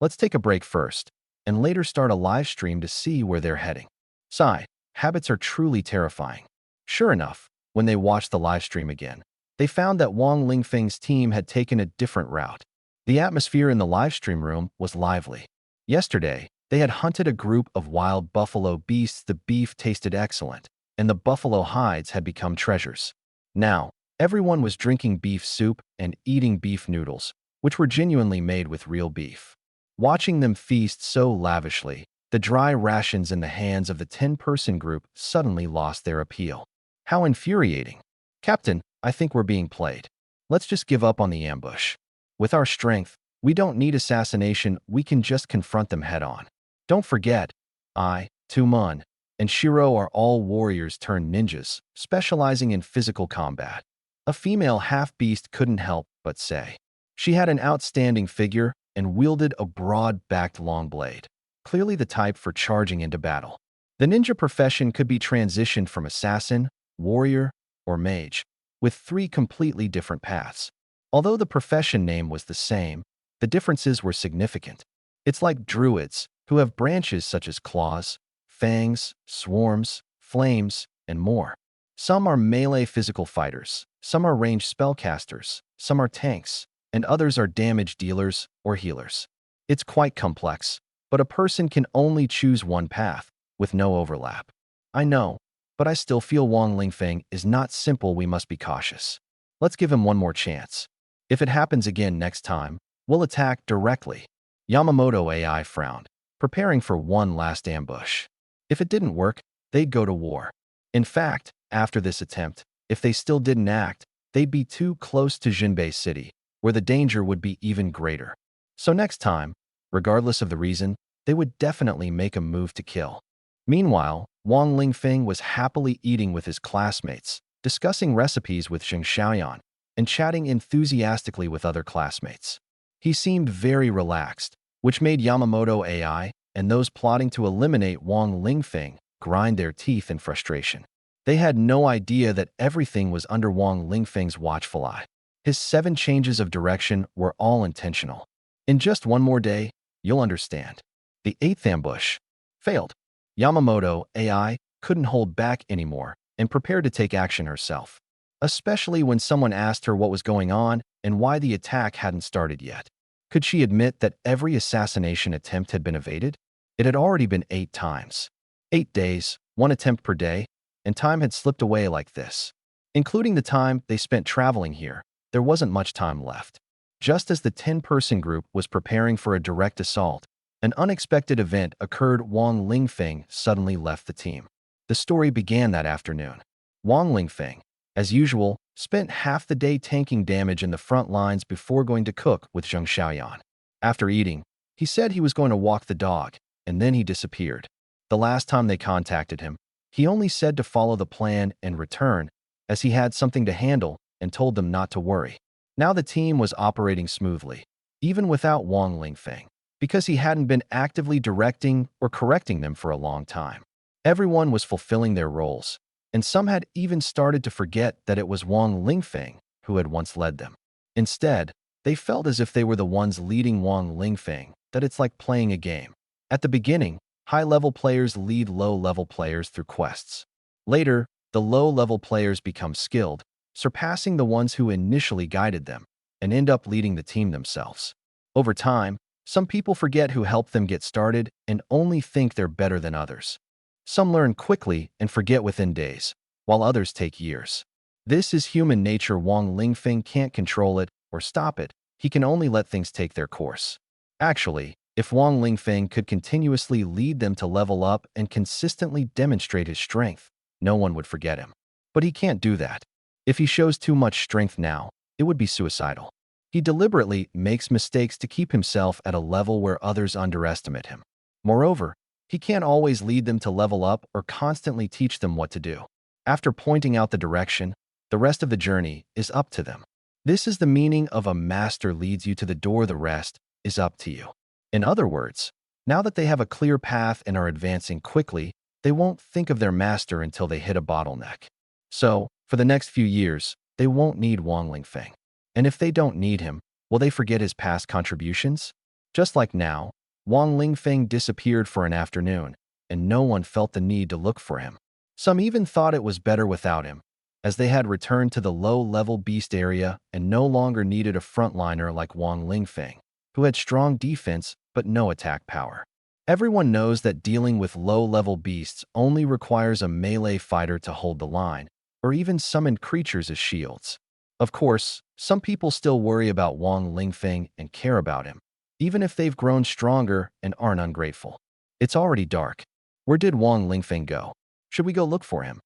Let's take a break first, and later start a live stream to see where they're heading. Sigh, habits are truly terrifying. Sure enough, when they watched the live stream again, they found that Wang Lingfeng's team had taken a different route. The atmosphere in the live stream room was lively. Yesterday, they had hunted a group of wild buffalo beasts. The beef tasted excellent, and the buffalo hides had become treasures. Now, everyone was drinking beef soup and eating beef noodles, which were genuinely made with real beef. Watching them feast so lavishly, the dry rations in the hands of the 10-person group suddenly lost their appeal. How infuriating. Captain, I think we're being played. Let's just give up on the ambush. With our strength, we don't need assassination. We can just confront them head-on. Don't forget, I, Tumun, and Shiro are all warriors turned ninjas, specializing in physical combat. A female half-beast couldn't help but say. She had an outstanding figure and wielded a broad-backed long blade, clearly the type for charging into battle. The ninja profession could be transitioned from assassin, warrior, or mage, with 3 completely different paths. Although the profession name was the same, the differences were significant. It's like druids, who have branches such as claws, fangs, swarms, flames, and more. Some are melee physical fighters, some are ranged spellcasters, some are tanks, and others are damage dealers or healers. It's quite complex, but a person can only choose one path, with no overlap. I know, but I still feel Wang Lingfeng is not simple. We must be cautious. Let's give him one more chance. If it happens again next time, we'll attack directly. Yamamoto AI frowned, preparing for one last ambush. If it didn't work, they'd go to war. In fact, after this attempt, if they still didn't act, they'd be too close to Jinbei City, where the danger would be even greater. So next time, regardless of the reason, they would definitely make a move to kill. Meanwhile, Wang Lingfeng was happily eating with his classmates, discussing recipes with Zheng Xiaoyan, and chatting enthusiastically with other classmates. He seemed very relaxed, which made Yamamoto AI and those plotting to eliminate Wang Lingfeng grind their teeth in frustration. They had no idea that everything was under Wang Lingfeng's watchful eye. His 7 changes of direction were all intentional. In just one more day, you'll understand. The 8th ambush failed. Yamamoto AI couldn't hold back anymore and prepared to take action herself, especially when someone asked her what was going on and why the attack hadn't started yet. Could she admit that every assassination attempt had been evaded? It had already been 8 times. 8 days, 1 attempt per day, and time had slipped away like this. Including the time they spent traveling here, there wasn't much time left. Just as the 10-person group was preparing for a direct assault, an unexpected event occurred. Wang Lingfeng suddenly left the team. The story began that afternoon. Wang Lingfeng, as usual, spent half the day tanking damage in the front lines before going to cook with Zheng Xiaoyan. After eating, he said he was going to walk the dog, and then he disappeared. The last time they contacted him, he only said to follow the plan and return, as he had something to handle, and told them not to worry. Now the team was operating smoothly, even without Wang Lingfeng, because he hadn't been actively directing or correcting them for a long time. Everyone was fulfilling their roles, and some had even started to forget that it was Wang Lingfeng who had once led them. Instead, they felt as if they were the ones leading Wang Lingfeng, that it's like playing a game. At the beginning, high-level players lead low-level players through quests. Later, the low-level players become skilled, surpassing the ones who initially guided them, and end up leading the team themselves. Over time, some people forget who helped them get started and only think they're better than others. Some learn quickly and forget within days, while others take years. This is human nature. Wang Lingfeng can't control it or stop it. He can only let things take their course. Actually, if Wang Lingfeng could continuously lead them to level up and consistently demonstrate his strength, no one would forget him. But he can't do that. If he shows too much strength now, it would be suicidal. He deliberately makes mistakes to keep himself at a level where others underestimate him. Moreover, he can't always lead them to level up or constantly teach them what to do. After pointing out the direction, the rest of the journey is up to them. This is the meaning of a master leads you to the door, the rest is up to you. In other words, now that they have a clear path and are advancing quickly, they won't think of their master until they hit a bottleneck. So, for the next few years, they won't need Wang Lingfeng. And if they don't need him, will they forget his past contributions? Just like now, Wang Lingfeng disappeared for an afternoon, and no one felt the need to look for him. Some even thought it was better without him, as they had returned to the low-level beast area and no longer needed a frontliner like Wang Lingfeng, who had strong defense but no attack power. Everyone knows that dealing with low-level beasts only requires a melee fighter to hold the line, or even summon creatures as shields. Of course, some people still worry about Wang Lingfeng and care about him, even if they've grown stronger and aren't ungrateful. It's already dark. Where did Wang Lingfeng go? Should we go look for him?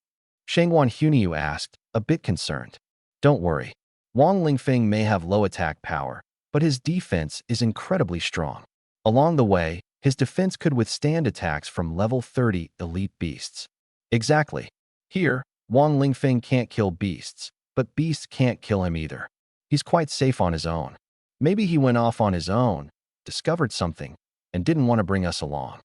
Shangwan Hunyu asked, a bit concerned. Don't worry. Wang Lingfeng may have low attack power, but his defense is incredibly strong. Along the way, his defense could withstand attacks from level 30 elite beasts. Exactly. Here, Wang Lingfeng can't kill beasts, but beasts can't kill him either. He's quite safe on his own. Maybe he went off on his own, discovered something, and didn't want to bring us along.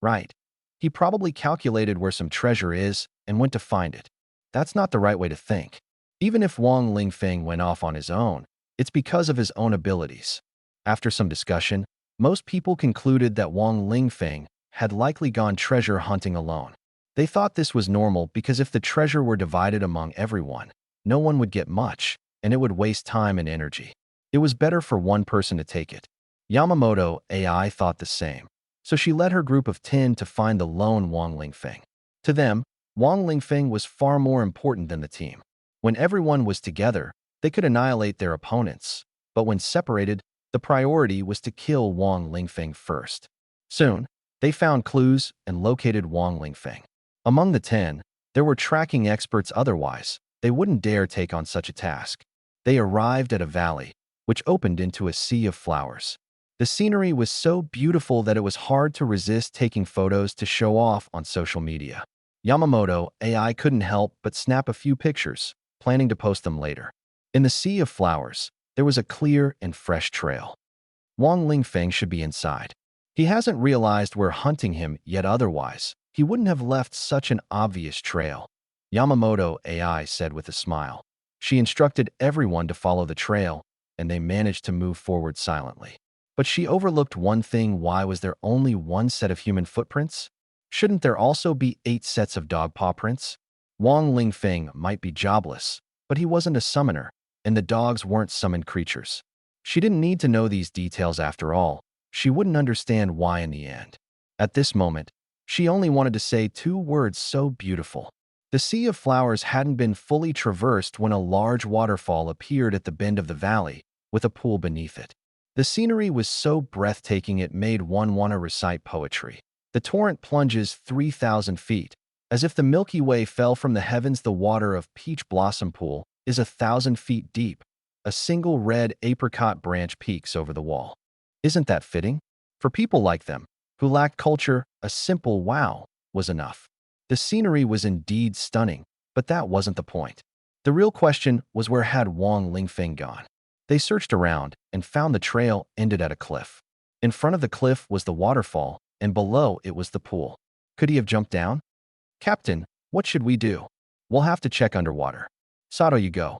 Right. He probably calculated where some treasure is and went to find it. That's not the right way to think. Even if Wang Lingfeng went off on his own, it's because of his own abilities. After some discussion, most people concluded that Wang Lingfeng had likely gone treasure hunting alone. They thought this was normal because if the treasure were divided among everyone, no one would get much, and it would waste time and energy. It was better for one person to take it. Yamamoto AI thought the same, so she led her group of 10 to find the lone Wang Lingfeng. To them, Wang Lingfeng was far more important than the team. When everyone was together, they could annihilate their opponents, but when separated, the priority was to kill Wang Lingfeng first. Soon, they found clues and located Wang Lingfeng. Among the 10, there were tracking experts otherwise. They wouldn't dare take on such a task. They arrived at a valley, which opened into a sea of flowers. The scenery was so beautiful that it was hard to resist taking photos to show off on social media. Yamamoto AI couldn't help but snap a few pictures, planning to post them later. In the sea of flowers, there was a clear and fresh trail. Wang Lingfeng should be inside. He hasn't realized we're hunting him yet, otherwise he wouldn't have left such an obvious trail. Yamamoto AI said with a smile. She instructed everyone to follow the trail, and they managed to move forward silently. But she overlooked one thing. Why was there only one set of human footprints? Shouldn't there also be 8 sets of dog paw prints? Wang Lingfeng might be jobless, but he wasn't a summoner, and the dogs weren't summoned creatures. She didn't need to know these details after all. She wouldn't understand why in the end. At this moment, she only wanted to say 2 words so beautiful. The sea of flowers hadn't been fully traversed when a large waterfall appeared at the bend of the valley, with a pool beneath it. The scenery was so breathtaking it made one want to recite poetry. The torrent plunges 3,000 feet. As if the Milky Way fell from the heavens, the water of Peach Blossom Pool is 1,000 feet deep. A single red apricot branch peeks over the wall. Isn't that fitting? For people like them, who lacked culture, a simple wow was enough. The scenery was indeed stunning, but that wasn't the point. The real question was, where had Wang Lingfeng gone? They searched around and found the trail ended at a cliff. In front of the cliff was the waterfall, and below it was the pool. Could he have jumped down? Captain, what should we do? We'll have to check underwater. Sato, you go.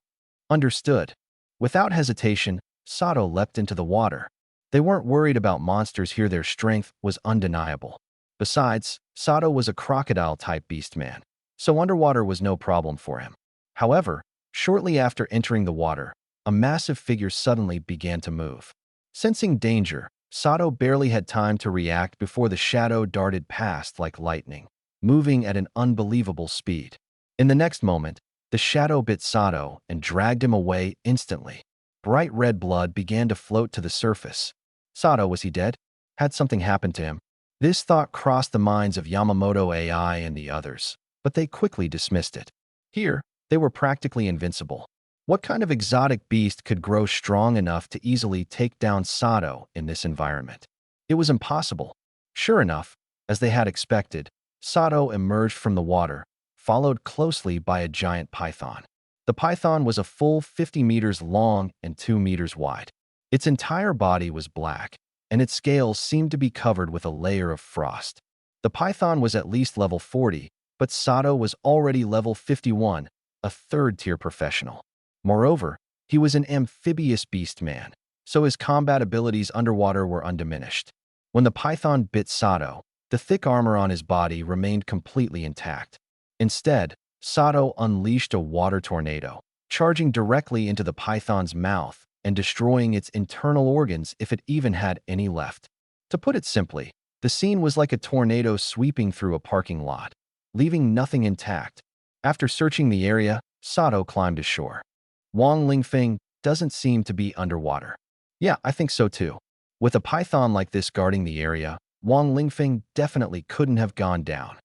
Understood. Without hesitation, Sato leapt into the water. They weren't worried about monsters here. Their strength was undeniable. Besides, Sato was a crocodile-type beast man, so underwater was no problem for him. However, shortly after entering the water, a massive figure suddenly began to move. Sensing danger, Sato barely had time to react before the shadow darted past like lightning, moving at an unbelievable speed. In the next moment, the shadow bit Sato and dragged him away instantly. Bright red blood began to float to the surface. Sato, was he dead? Had something happened to him? This thought crossed the minds of Yamamoto AI and the others, but they quickly dismissed it. Here, They were practically invincible. What kind of exotic beast could grow strong enough to easily take down Sato in this environment? It was impossible. Sure enough, as they had expected, Sato emerged from the water, followed closely by a giant python. The python was a full 50 meters long and 2 meters wide. Its entire body was black, and its scales seemed to be covered with a layer of frost. The python was at least level 40, but Sato was already level 51, a third-tier professional. Moreover, he was an amphibious beastman, so his combat abilities underwater were undiminished. When the python bit Sato, the thick armor on his body remained completely intact. Instead, Sato unleashed a water tornado, charging directly into the python's mouth and destroying its internal organs if it even had any left. To put it simply, the scene was like a tornado sweeping through a parking lot, leaving nothing intact. After searching the area, Sato climbed ashore. Wang Lingfeng doesn't seem to be underwater. Yeah, I think so too. With a python like this guarding the area, Wang Lingfeng definitely couldn't have gone down.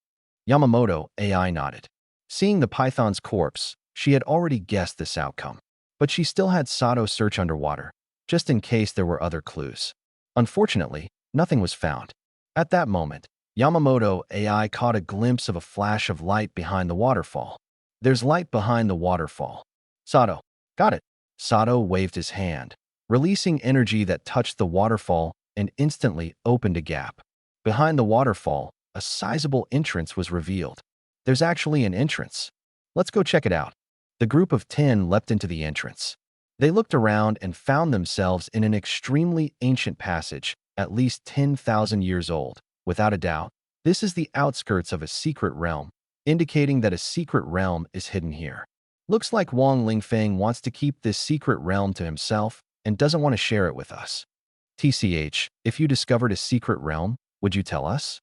Yamamoto AI nodded. Seeing the python's corpse, she had already guessed this outcome. But she still had Sato search underwater, just in case there were other clues. Unfortunately, nothing was found. At that moment, Yamamoto AI caught a glimpse of a flash of light behind the waterfall. There's light behind the waterfall. Sato, got it. Sato waved his hand, releasing energy that touched the waterfall and instantly opened a gap. Behind the waterfall, a sizable entrance was revealed. There's actually an entrance. Let's go check it out. The group of 10 leapt into the entrance. They looked around and found themselves in an extremely ancient passage, at least 10,000 years old. Without a doubt, this is the outskirts of a secret realm, indicating that a secret realm is hidden here. Looks like Wang Lingfeng wants to keep this secret realm to himself and doesn't want to share it with us. TCH, if you discovered a secret realm, would you tell us?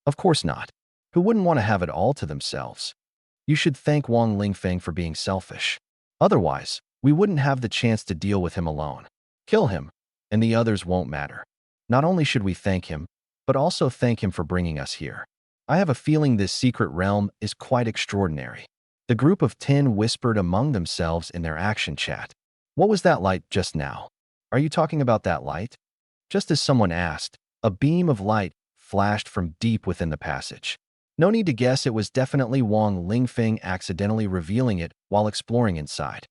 Of course not. Who wouldn't want to have it all to themselves? You should thank Wang Lingfeng for being selfish. Otherwise, we wouldn't have the chance to deal with him alone. Kill him, and the others won't matter. Not only should we thank him, but also thank him for bringing us here. I have a feeling this secret realm is quite extraordinary. The group of 10 whispered among themselves in their action chat. What was that light just now? Are you talking about that light? Just as someone asked, a beam of light flashed from deep within the passage. No need to guess, it was definitely Wang Lingfeng accidentally revealing it while exploring inside.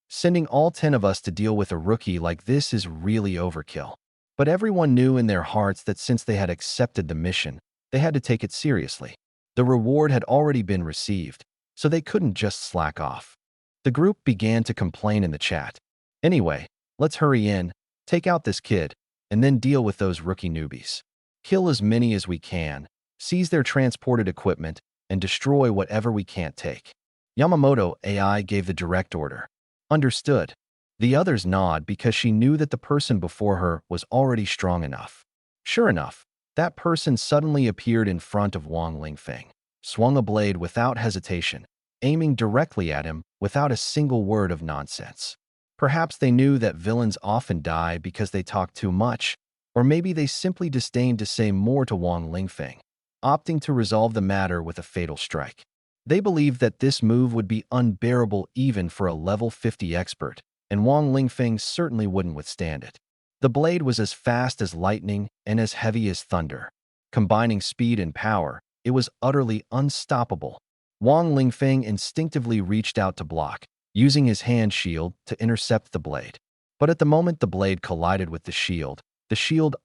Sending all 10 of us to deal with a rookie like this is really overkill. But everyone knew in their hearts that since they had accepted the mission, they had to take it seriously. The reward had already been received, so they couldn't just slack off. The group began to complain in the chat. Anyway, let's hurry in, take out this kid, and then deal with those rookie newbies. Kill as many as we can, seize their transported equipment, and destroy whatever we can't take. Yamamoto AI gave the direct order. Understood. The others nod because she knew that the person before her was already strong enough. Sure enough, that person suddenly appeared in front of Wang Lingfeng, swung a blade without hesitation, aiming directly at him without a single word of nonsense. Perhaps they knew that villains often die because they talk too much, or maybe they simply disdained to say more to Wang Lingfeng, opting to resolve the matter with a fatal strike. They believed that this move would be unbearable even for a level 50 expert, and Wang Lingfeng certainly wouldn't withstand it. The blade was as fast as lightning and as heavy as thunder. Combining speed and power, it was utterly unstoppable. Wang Lingfeng instinctively reached out to block, using his hand shield to intercept the blade. But at the moment the blade collided with the shield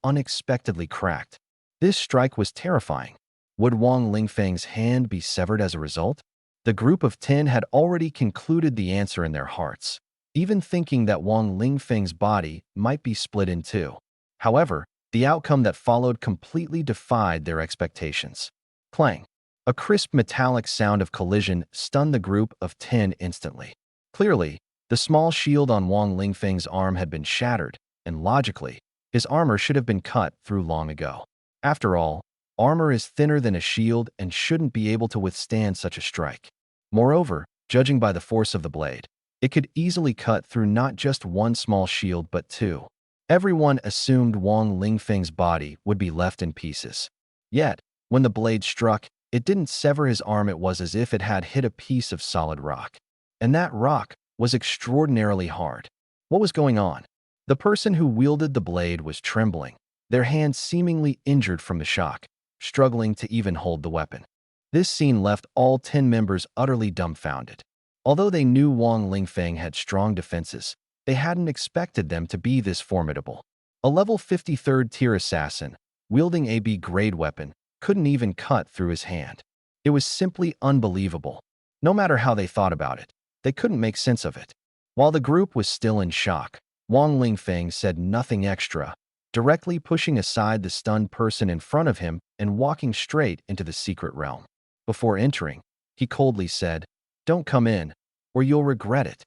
unexpectedly cracked. This strike was terrifying. Would Wang Lingfeng's hand be severed as a result? The group of 10 had already concluded the answer in their hearts, even thinking that Wang Lingfeng's body might be split in two. However, the outcome that followed completely defied their expectations. Clang! A crisp metallic sound of collision stunned the group of 10 instantly. Clearly, the small shield on Wang Lingfeng's arm had been shattered, and logically, his armor should have been cut through long ago. After all, armor is thinner than a shield and shouldn't be able to withstand such a strike. Moreover, judging by the force of the blade, it could easily cut through not just one small shield but two. Everyone assumed Wang Lingfeng's body would be left in pieces. Yet, when the blade struck, it didn't sever his arm, it was as if it had hit a piece of solid rock. and that rock was extraordinarily hard. What was going on? The person who wielded the blade was trembling, their hands seemingly injured from the shock, struggling to even hold the weapon. This scene left all 10 members utterly dumbfounded. Although they knew Wang Lingfeng had strong defenses, they hadn't expected them to be this formidable. A level 53rd tier assassin, wielding a B-grade weapon, couldn't even cut through his hand. It was simply unbelievable. No matter how they thought about it, they couldn't make sense of it. While the group was still in shock, Wang Lingfeng said nothing extra, directly pushing aside the stunned person in front of him and walking straight into the secret realm. Before entering, he coldly said, "Don't come in, or you'll regret it."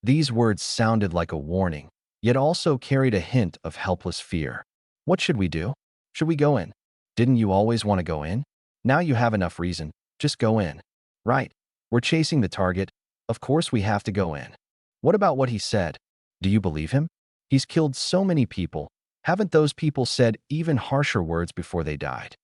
These words sounded like a warning, yet also carried a hint of helpless fear. What should we do? Should we go in? Didn't you always want to go in? Now you have enough reason, just go in. Right, we're chasing the target, of course we have to go in. What about what he said? Do you believe him? He's killed so many people. Haven't those people said even harsher words before they died?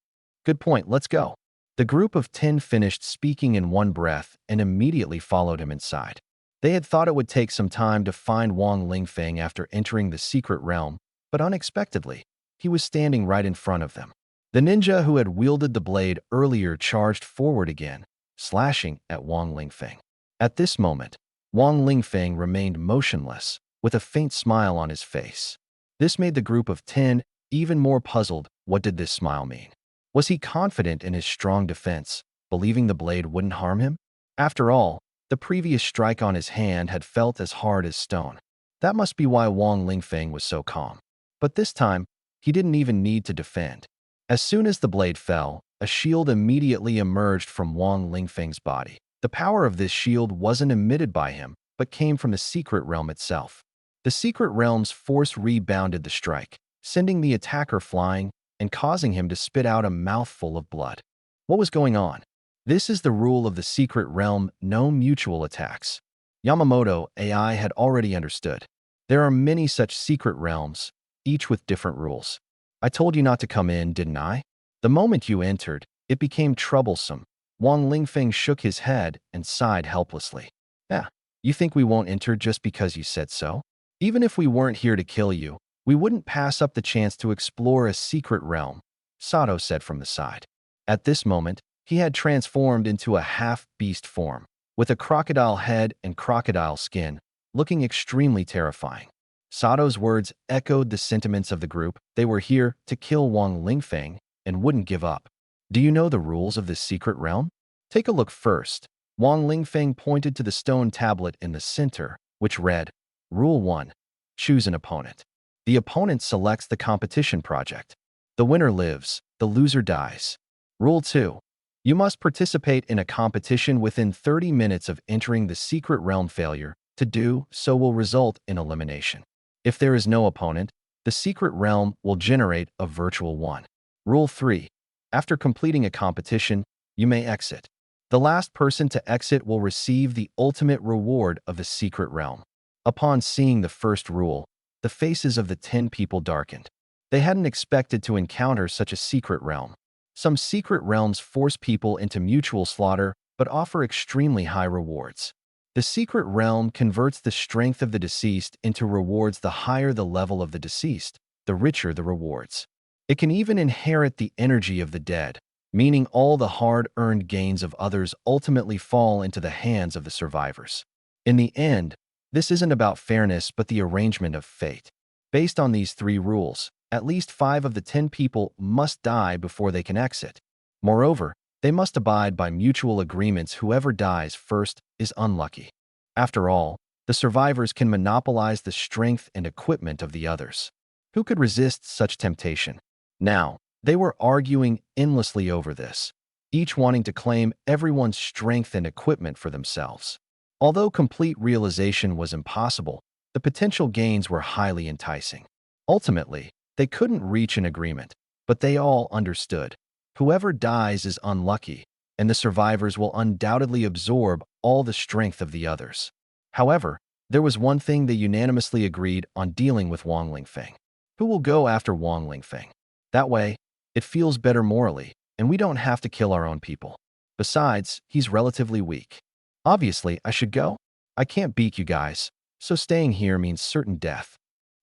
Good point, let's go. The group of 10 finished speaking in one breath and immediately followed him inside. They had thought it would take some time to find Wang Lingfeng after entering the secret realm, but unexpectedly, he was standing right in front of them. The ninja who had wielded the blade earlier charged forward again, slashing at Wang Lingfeng. At this moment, Wang Lingfeng remained motionless, with a faint smile on his face. This made the group of 10 even more puzzled. What did this smile mean? Was he confident in his strong defense, believing the blade wouldn't harm him? After all, the previous strike on his hand had felt as hard as stone. That must be why Wang Lingfeng was so calm. But this time, he didn't even need to defend. As soon as the blade fell, a shield immediately emerged from Wang Lingfeng's body. The power of this shield wasn't emitted by him, but came from the secret realm itself. The secret realm's force rebounded the strike, sending the attacker flying and causing him to spit out a mouthful of blood. What was going on? This is the rule of the secret realm: no mutual attacks. Yamamoto AI had already understood. There are many such secret realms, each with different rules. I told you not to come in, didn't I? The moment you entered, it became troublesome. Wang Lingfeng shook his head and sighed helplessly. Yeah, you think we won't enter just because you said so? Even if we weren't here to kill you, we wouldn't pass up the chance to explore a secret realm, Sato said from the side. At this moment, he had transformed into a half-beast form, with a crocodile head and crocodile skin, looking extremely terrifying. Sato's words echoed the sentiments of the group. They were here to kill Wang Lingfeng and wouldn't give up. Do you know the rules of this secret realm? Take a look first. Wang Lingfeng pointed to the stone tablet in the center, which read, Rule 1. Choose an opponent. The opponent selects the competition project. The winner lives, the loser dies. Rule 2. You must participate in a competition within 30 minutes of entering the secret realm. Failure to do so will result in elimination. If there is no opponent, the secret realm will generate a virtual one. Rule 3. After completing a competition, you may exit. The last person to exit will receive the ultimate reward of the secret realm. Upon seeing the first rule, the faces of the 10 people darkened. They hadn't expected to encounter such a secret realm. Some secret realms force people into mutual slaughter but offer extremely high rewards. The secret realm converts the strength of the deceased into rewards. The higher the level of the deceased, the richer the rewards. It can even inherit the energy of the dead, meaning all the hard-earned gains of others ultimately fall into the hands of the survivors. In the end, this isn't about fairness but the arrangement of fate. Based on these 3 rules, at least 5 of the 10 people must die before they can exit. Moreover, they must abide by mutual agreements. Whoever dies first is unlucky. After all, the survivors can monopolize the strength and equipment of the others. Who could resist such temptation? Now, they were arguing endlessly over this, each wanting to claim everyone's strength and equipment for themselves. Although complete realization was impossible, the potential gains were highly enticing. Ultimately, they couldn't reach an agreement, but they all understood. Whoever dies is unlucky, and the survivors will undoubtedly absorb all the strength of the others. However, there was one thing they unanimously agreed on: dealing with Wang Lingfeng. Who will go after Wang Lingfeng? That way, it feels better morally, and we don't have to kill our own people. Besides, he's relatively weak. Obviously, I should go. I can't beat you guys, so staying here means certain death.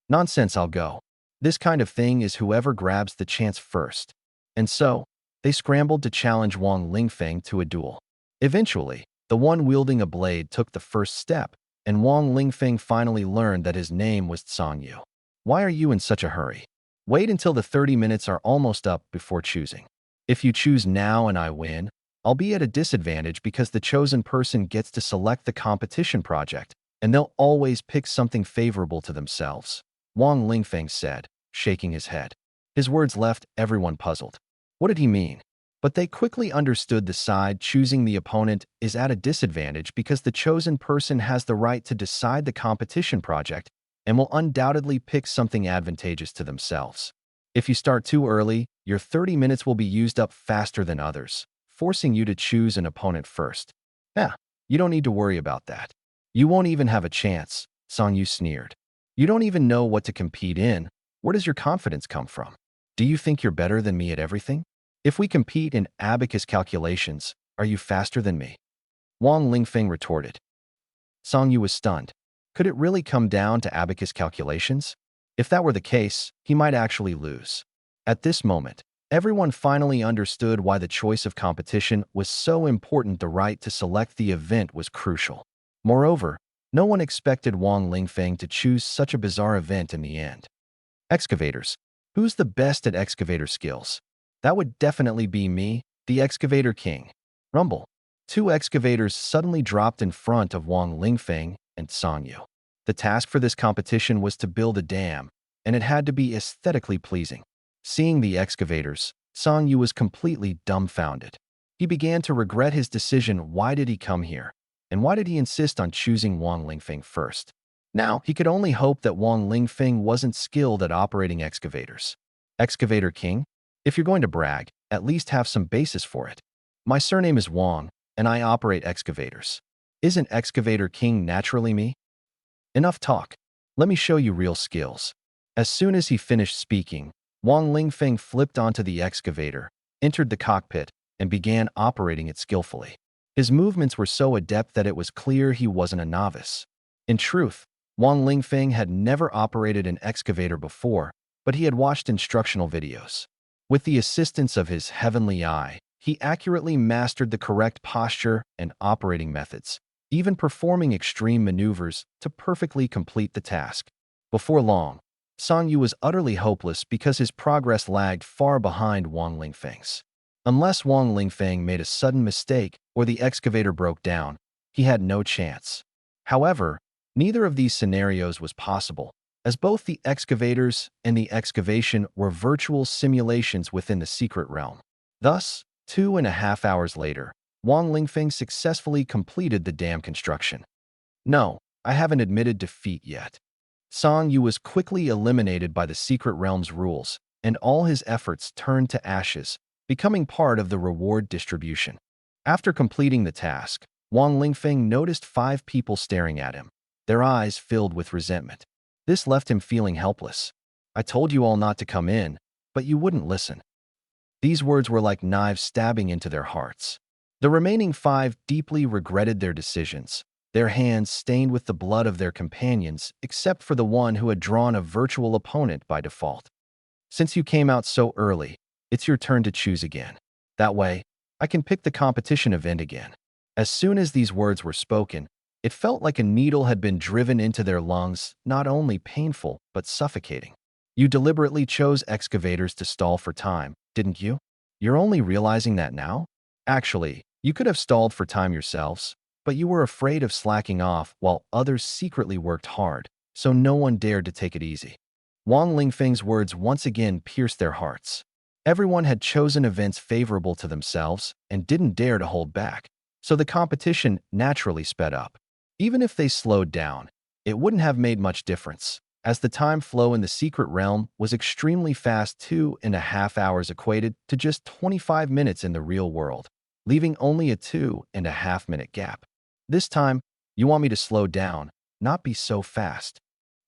Nonsense, I'll go. This kind of thing is whoever grabs the chance first. And so, they scrambled to challenge Wang Lingfeng to a duel. Eventually, the one wielding a blade took the first step, and Wang Lingfeng finally learned that his name was Song Yu. Why are you in such a hurry? Wait until the 30 minutes are almost up before choosing. If you choose now and I win, I'll be at a disadvantage because the chosen person gets to select the competition project, and they'll always pick something favorable to themselves, Wang Lingfeng said, shaking his head. His words left everyone puzzled. What did he mean? But they quickly understood the side choosing the opponent is at a disadvantage because the chosen person has the right to decide the competition project and will undoubtedly pick something advantageous to themselves. If you start too early, your 30 minutes will be used up faster than others, forcing you to choose an opponent first. You don't need to worry about that. You won't even have a chance, Song Yu sneered. You don't even know what to compete in. Where does your confidence come from? Do you think you're better than me at everything? If we compete in abacus calculations, are you faster than me? Wang Lingfeng retorted. Song Yu was stunned. Could it really come down to abacus calculations? If that were the case, he might actually lose. At this moment, everyone finally understood why the choice of competition was so important. The right to select the event was crucial. Moreover, no one expected Wang Lingfeng to choose such a bizarre event in the end. Excavators. Who's the best at excavator skills? That would definitely be me, the excavator king. Rumble. Two excavators suddenly dropped in front of Wang Lingfeng and Song Yu. The task for this competition was to build a dam, and it had to be aesthetically pleasing. Seeing the excavators, Song Yu was completely dumbfounded. He began to regret his decision. Why did he come here? And why did he insist on choosing Wang Lingfeng first? Now, he could only hope that Wang Lingfeng wasn't skilled at operating excavators. Excavator king? If you're going to brag, at least have some basis for it. My surname is Wang, and I operate excavators. Isn't excavator king naturally me? Enough talk. Let me show you real skills. As soon as he finished speaking, Wang Lingfeng flipped onto the excavator, entered the cockpit, and began operating it skillfully. His movements were so adept that it was clear he wasn't a novice. In truth, Wang Lingfeng had never operated an excavator before, but he had watched instructional videos. With the assistance of his heavenly eye, he accurately mastered the correct posture and operating methods, even performing extreme maneuvers to perfectly complete the task. Before long, Song Yu was utterly hopeless because his progress lagged far behind Wang Lingfeng's. Unless Wang Lingfeng made a sudden mistake or the excavator broke down, he had no chance. However, neither of these scenarios was possible, as both the excavators and the excavation were virtual simulations within the secret realm. Thus, 2.5 hours later, Wang Lingfeng successfully completed the dam construction. No, I haven't admitted defeat yet. Song Yu was quickly eliminated by the secret realm's rules, and all his efforts turned to ashes, becoming part of the reward distribution. After completing the task, Wang Lingfeng noticed 5 people staring at him, their eyes filled with resentment. This left him feeling helpless. I told you all not to come in, but you wouldn't listen. These words were like knives stabbing into their hearts. The remaining 5 deeply regretted their decisions, their hands stained with the blood of their companions, except for the one who had drawn a virtual opponent by default. Since you came out so early, it's your turn to choose again. That way, I can pick the competition event again. As soon as these words were spoken, it felt like a needle had been driven into their lungs, not only painful, but suffocating. You deliberately chose excavators to stall for time, didn't you? You're only realizing that now? Actually, you could have stalled for time yourselves, but you were afraid of slacking off while others secretly worked hard, so no one dared to take it easy. Wang Lingfeng's words once again pierced their hearts. Everyone had chosen events favorable to themselves and didn't dare to hold back, so the competition naturally sped up. Even if they slowed down, it wouldn't have made much difference, as the time flow in the secret realm was extremely fast. 2.5 hours equated to just 25 minutes in the real world, leaving only a 2.5-minute gap. This time, you want me to slow down, not be so fast.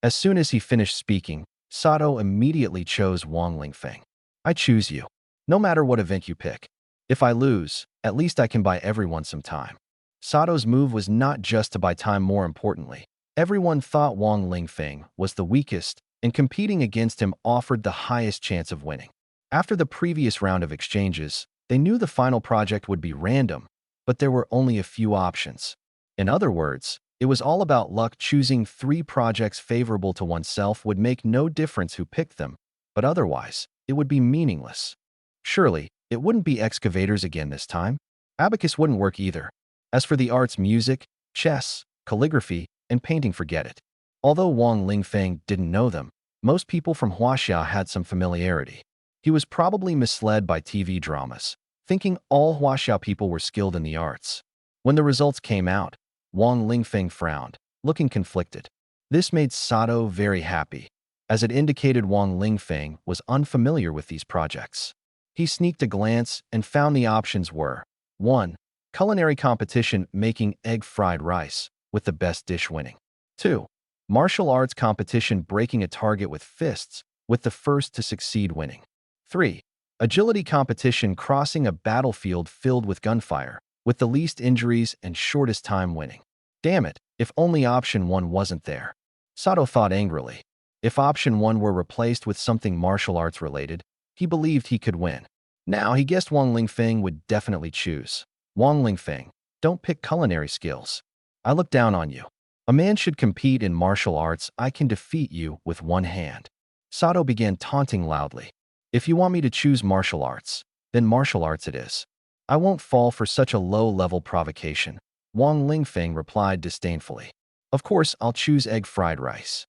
As soon as he finished speaking, Sato immediately chose Wang Lingfeng. I choose you, no matter what event you pick. If I lose, at least I can buy everyone some time. Sato's move was not just to buy time. More importantly, everyone thought Wang Lingfeng was the weakest, and competing against him offered the highest chance of winning. After the previous round of exchanges, they knew the final project would be random, but there were only a few options. In other words, it was all about luck. Choosing 3 projects favorable to oneself would make no difference who picked them, but otherwise, it would be meaningless. Surely, it wouldn't be excavators again this time. Abacus wouldn't work either. As for the arts, music, chess, calligraphy, and painting, forget it. Although Wang Lingfeng didn't know them, most people from Huaxia had some familiarity. He was probably misled by TV dramas, thinking all Huaxia people were skilled in the arts. When the results came out, Wang Lingfeng frowned, looking conflicted. This made Sato very happy, as it indicated Wang Lingfeng was unfamiliar with these projects. He sneaked a glance and found the options were 1. Culinary competition, making egg fried rice, with the best dish winning. 2. Martial arts competition, breaking a target with fists, with the first to succeed winning. 3. Agility competition, crossing a battlefield filled with gunfire, with the least injuries and shortest time winning. Damn it, if only option 1 wasn't there. Sato thought angrily. If option 1 were replaced with something martial arts related, he believed he could win. Now he guessed Wang Lingfeng would definitely choose. Wang Lingfeng, don't pick culinary skills. I look down on you. A man should compete in martial arts. I can defeat you with one hand. Sato began taunting loudly. If you want me to choose martial arts, then martial arts it is. I won't fall for such a low-level provocation. Wang Lingfeng replied disdainfully. Of course, I'll choose egg fried rice.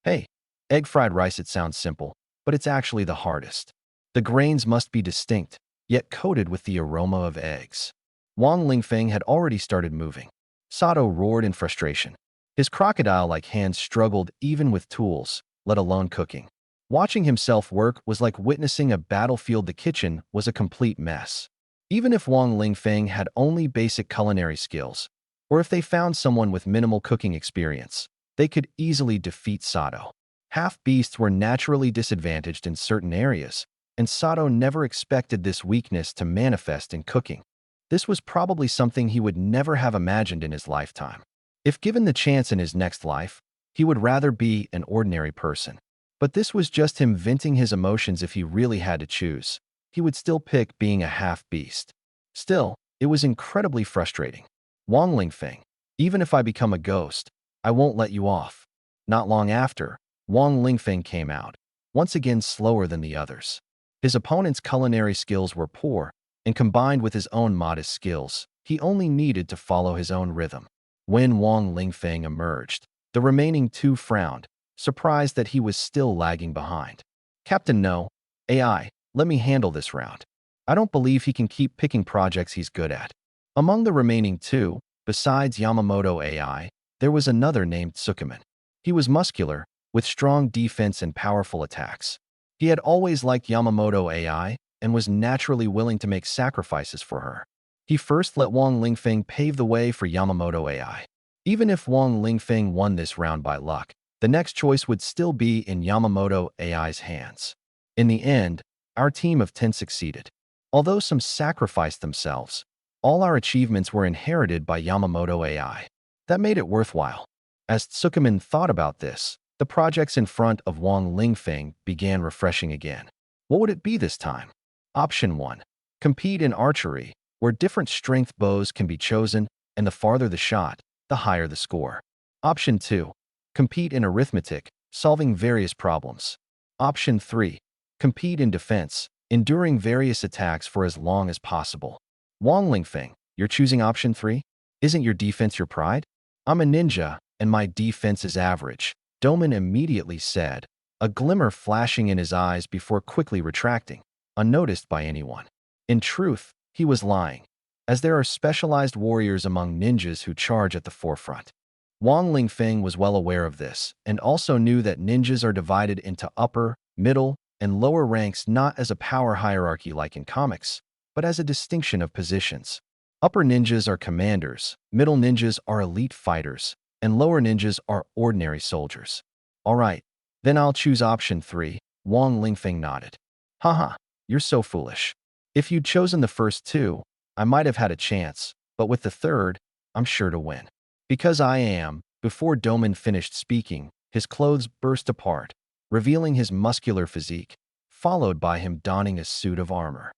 Hey, egg fried rice, it sounds simple, but it's actually the hardest. The grains must be distinct, yet coated with the aroma of eggs. Wang Lingfeng had already started moving. Sato roared in frustration. His crocodile-like hands struggled even with tools, let alone cooking. Watching himself work was like witnessing a battlefield. The kitchen was a complete mess. Even if Wang Lingfeng had only basic culinary skills, or if they found someone with minimal cooking experience, they could easily defeat Sato. Half-beasts were naturally disadvantaged in certain areas, and Sato never expected this weakness to manifest in cooking. This was probably something he would never have imagined in his lifetime. If given the chance in his next life, he would rather be an ordinary person. But this was just him venting his emotions. If he really had to choose, he would still pick being a half-beast. Still, it was incredibly frustrating. Wang Lingfeng, even if I become a ghost, I won't let you off. Not long after, Wang Lingfeng came out, once again slower than the others. His opponent's culinary skills were poor, and combined with his own modest skills, he only needed to follow his own rhythm. When Wang Lingfeng emerged, the remaining 2 frowned, surprised that he was still lagging behind. Captain No, AI, let me handle this round. I don't believe he can keep picking projects he's good at. Among the remaining 2, besides Yamamoto AI, there was another named Tsukumen. He was muscular, with strong defense and powerful attacks. He had always liked Yamamoto AI and was naturally willing to make sacrifices for her. He first let Wang Lingfeng pave the way for Yamamoto AI. Even if Wang Lingfeng won this round by luck, the next choice would still be in Yamamoto AI's hands. In the end, our team of 10 succeeded. Although some sacrificed themselves, all our achievements were inherited by Yamamoto AI. That made it worthwhile. As Tsukumen thought about this, the projects in front of Wang Lingfeng began refreshing again. What would it be this time? Option 1. Compete in archery, where different strength bows can be chosen, and the farther the shot, the higher the score. Option 2. Compete in arithmetic, solving various problems. Option 3. Compete in defense, enduring various attacks for as long as possible. Wang Lingfeng, you're choosing option 3? Isn't your defense your pride? I'm a ninja, and my defense is average, Doman immediately said, a glimmer flashing in his eyes before quickly retracting, unnoticed by anyone. In truth, he was lying, as there are specialized warriors among ninjas who charge at the forefront. Wang Lingfeng was well aware of this, and also knew that ninjas are divided into upper, middle, and lower ranks, not as a power hierarchy like in comics, but as a distinction of positions. Upper ninjas are commanders, middle ninjas are elite fighters, and lower ninjas are ordinary soldiers. All right, then I'll choose option 3, Wang Lingfeng nodded. Haha, you're so foolish. If you'd chosen the first 2, I might have had a chance, but with the third, I'm sure to win. Because I am. Before Doman finished speaking, his clothes burst apart, revealing his muscular physique, followed by him donning a suit of armor.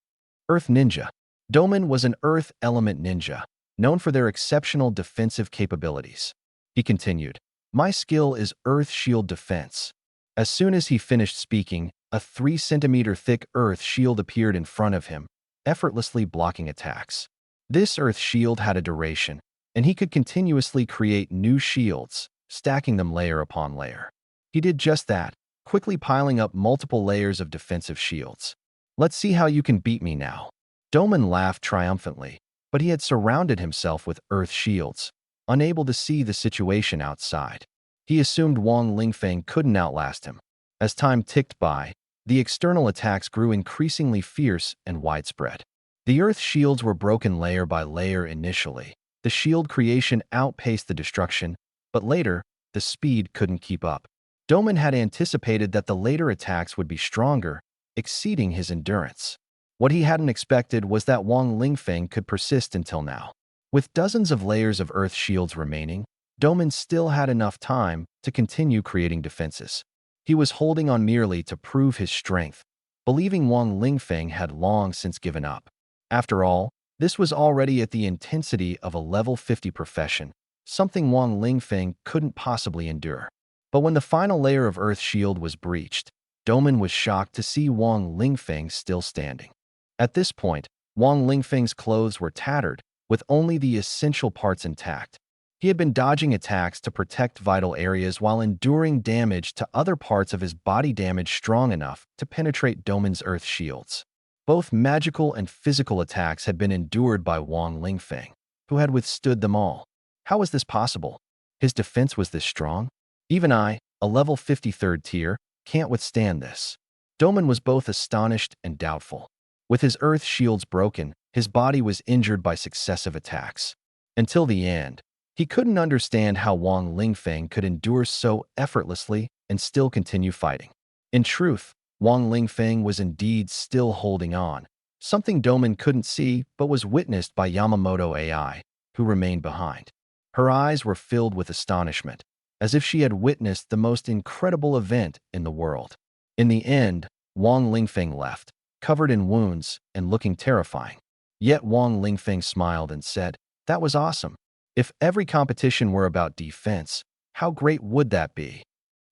Earth Ninja. Doman was an Earth Element ninja, known for their exceptional defensive capabilities. He continued, "My skill is Earth Shield Defense." As soon as he finished speaking, a 3-centimeter thick Earth Shield appeared in front of him, effortlessly blocking attacks. This Earth Shield had a duration, and he could continuously create new shields, stacking them layer upon layer. He did just that, quickly piling up multiple layers of defensive shields. "Let's see how you can beat me now." Doman laughed triumphantly, but he had surrounded himself with Earth shields, unable to see the situation outside. He assumed Wang Lingfeng couldn't outlast him. As time ticked by, the external attacks grew increasingly fierce and widespread. The Earth shields were broken layer by layer initially. The shield creation outpaced the destruction, but later, the speed couldn't keep up. Doman had anticipated that the later attacks would be stronger, exceeding his endurance. What he hadn't expected was that Wang Lingfeng could persist until now. With dozens of layers of Earth shields remaining, Doman still had enough time to continue creating defenses. He was holding on merely to prove his strength, believing Wang Lingfeng had long since given up. After all, this was already at the intensity of a level 50 profession, something Wang Lingfeng couldn't possibly endure. But when the final layer of Earth Shield was breached, Doman was shocked to see Wang Lingfeng still standing. At this point, Wang Lingfeng's clothes were tattered, with only the essential parts intact. He had been dodging attacks to protect vital areas while enduring damage to other parts of his body, damage strong enough to penetrate Doman's Earth shields. Both magical and physical attacks had been endured by Wang Lingfeng, who had withstood them all. How was this possible? His defense was this strong? Even I, a level 53rd tier, can't withstand this. Doman was both astonished and doubtful. With his Earth shields broken, his body was injured by successive attacks. Until the end, he couldn't understand how Wang Lingfeng could endure so effortlessly and still continue fighting. In truth, Wang Lingfeng was indeed still holding on, something Doman couldn't see but was witnessed by Yamamoto AI, who remained behind. Her eyes were filled with astonishment, as if she had witnessed the most incredible event in the world. In the end, Wang Lingfeng left, covered in wounds and looking terrifying. Yet Wang Lingfeng smiled and said, "That was awesome. If every competition were about defense, how great would that be?"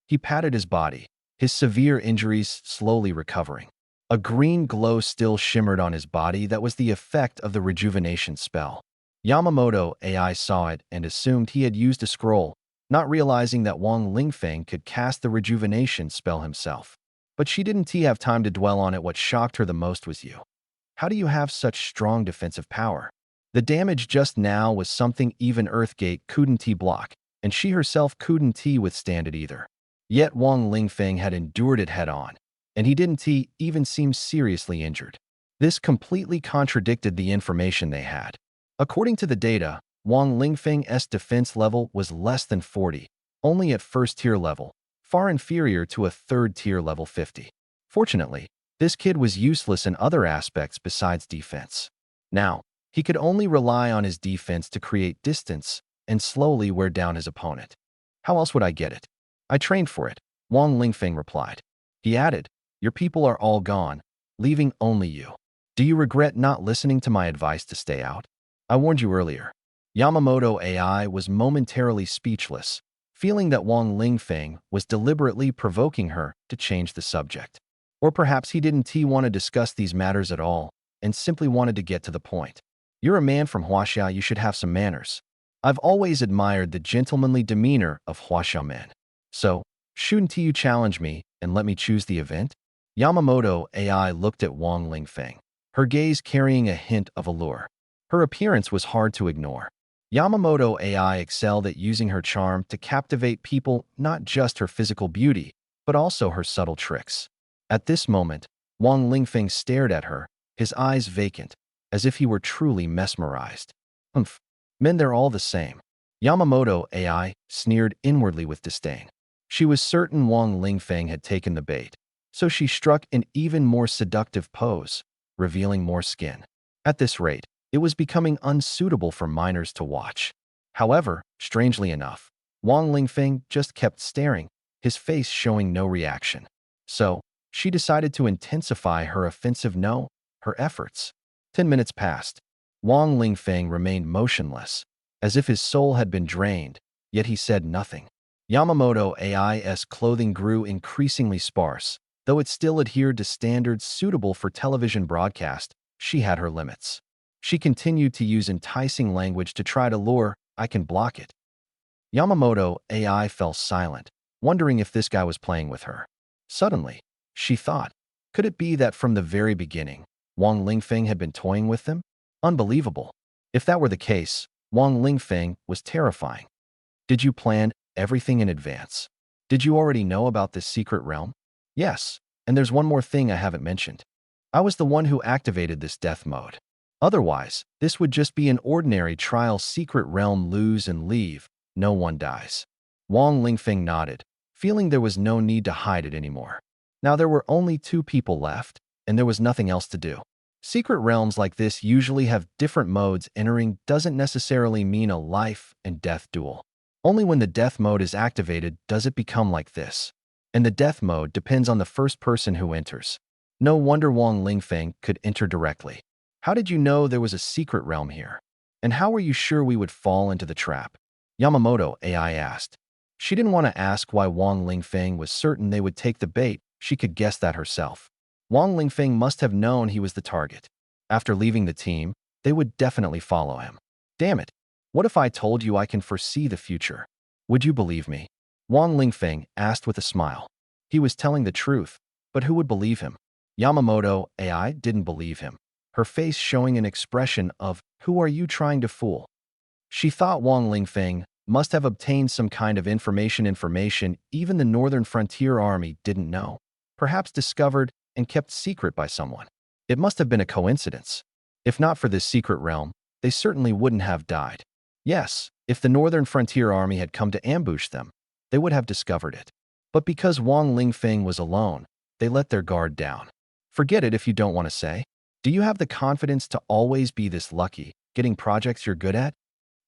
He patted his body, his severe injuries slowly recovering. A green glow still shimmered on his body that was the effect of the rejuvenation spell. Yamamoto AI saw it and assumed he had used a scroll, not realizing that Wang Lingfeng could cast the rejuvenation spell himself. But she didn't have time to dwell on it. What shocked her the most was you. How do you have such strong defensive power? The damage just now was something even Earthgate couldn't block, and she herself couldn't withstand it either. Yet Wang Lingfeng had endured it head-on, and he didn't even seem seriously injured. This completely contradicted the information they had. According to the data, Wang Lingfeng's defense level was less than 40, only at first-tier level, far inferior to a third-tier level 50. Fortunately, this kid was useless in other aspects besides defense. Now, he could only rely on his defense to create distance and slowly wear down his opponent. How else would I get it? I trained for it, Wang Lingfeng replied. He added, "Your people are all gone, leaving only you. Do you regret not listening to my advice to stay out? I warned you earlier." Yamamoto AI was momentarily speechless, feeling that Wang Lingfeng was deliberately provoking her to change the subject. Or perhaps he didn't want to discuss these matters at all and simply wanted to get to the point. "You're a man from Huaxia, you should have some manners. I've always admired the gentlemanly demeanor of Huaxia men. So, shouldn't you challenge me and let me choose the event?" Yamamoto AI looked at Wang Lingfeng, her gaze carrying a hint of allure. Her appearance was hard to ignore. Yamamoto AI excelled at using her charm to captivate people, not just her physical beauty, but also her subtle tricks. At this moment, Wang Lingfeng stared at her, his eyes vacant, as if he were truly mesmerized. "Humph, men, they're all the same." Yamamoto AI sneered inwardly with disdain. She was certain Wang Lingfeng had taken the bait, so she struck an even more seductive pose, revealing more skin. At this rate, it was becoming unsuitable for minors to watch. However, strangely enough, Wang Lingfeng just kept staring, his face showing no reaction. So, she decided to intensify her offensive no, her efforts. 10 minutes passed. Wang Lingfeng remained motionless, as if his soul had been drained, yet he said nothing. Yamamoto AI's clothing grew increasingly sparse. Though it still adhered to standards suitable for television broadcast, she had her limits. She continued to use enticing language to try to lure, "I can block it." Yamamoto AI fell silent, wondering if this guy was playing with her. Suddenly, she thought, could it be that from the very beginning, Wang Lingfeng had been toying with them? Unbelievable. If that were the case, Wang Lingfeng was terrifying. Did you plan everything in advance? Did you already know about this secret realm? Yes, and there's one more thing I haven't mentioned. I was the one who activated this death mode. Otherwise, this would just be an ordinary trial secret realm lose and leave, no one dies. Wang Lingfeng nodded, feeling there was no need to hide it anymore. Now there were only 2 people left, and there was nothing else to do. Secret realms like this usually have different modes. Entering doesn't necessarily mean a life and death duel. Only when the death mode is activated does it become like this. And the death mode depends on the first person who enters. No wonder Wang Lingfeng could enter directly. How did you know there was a secret realm here? And how were you sure we would fall into the trap? Yamamoto AI asked. She didn't want to ask why Wang Lingfeng was certain they would take the bait. She could guess that herself. Wang Lingfeng must have known he was the target. After leaving the team, they would definitely follow him. Damn it. What if I told you I can foresee the future? Would you believe me? Wang Lingfeng asked with a smile. He was telling the truth, but who would believe him? Yamamoto AI didn't believe him, her face showing an expression of, "Who are you trying to fool?" She thought Wang Lingfeng must have obtained some kind of information even the Northern Frontier Army didn't know, perhaps discovered and kept secret by someone. It must have been a coincidence. If not for this secret realm, they certainly wouldn't have died. Yes, if the Northern Frontier Army had come to ambush them, they would have discovered it. But because Wang Lingfeng was alone, they let their guard down. Forget it if you don't want to say. Do you have the confidence to always be this lucky, getting projects you're good at?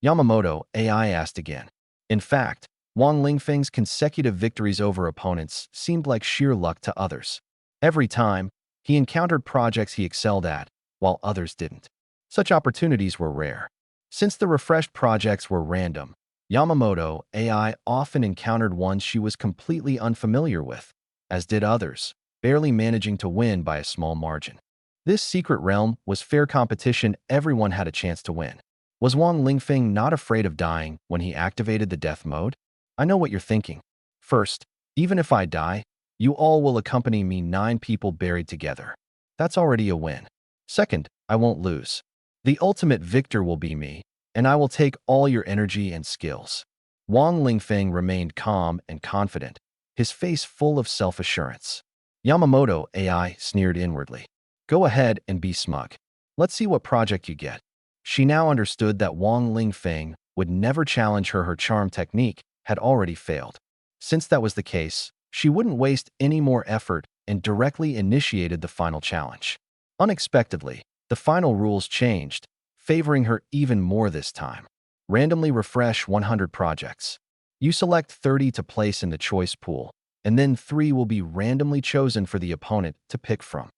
Yamamoto AI asked again. In fact, Wang Lingfeng's consecutive victories over opponents seemed like sheer luck to others. Every time, he encountered projects he excelled at, while others didn't. Such opportunities were rare. Since the refreshed projects were random, Yamamoto AI often encountered ones she was completely unfamiliar with, as did others, barely managing to win by a small margin. This secret realm was fair competition. Everyone had a chance to win. Was Wang Lingfeng not afraid of dying when he activated the death mode? I know what you're thinking. First, even if I die, you all will accompany me 9 people buried together. That's already a win. Second, I won't lose. The ultimate victor will be me, and I will take all your energy and skills. Wang Lingfeng remained calm and confident, his face full of self-assurance. Yamamoto AI sneered inwardly. Go ahead and be smug. Let's see what project you get. She now understood that Wang Lingfeng would never challenge her. Her charm technique had already failed. Since that was the case, she wouldn't waste any more effort and directly initiated the final challenge. Unexpectedly, the final rules changed, favoring her even more this time. Randomly refresh 100 projects. You select 30 to place in the choice pool, and then 3 will be randomly chosen for the opponent to pick from.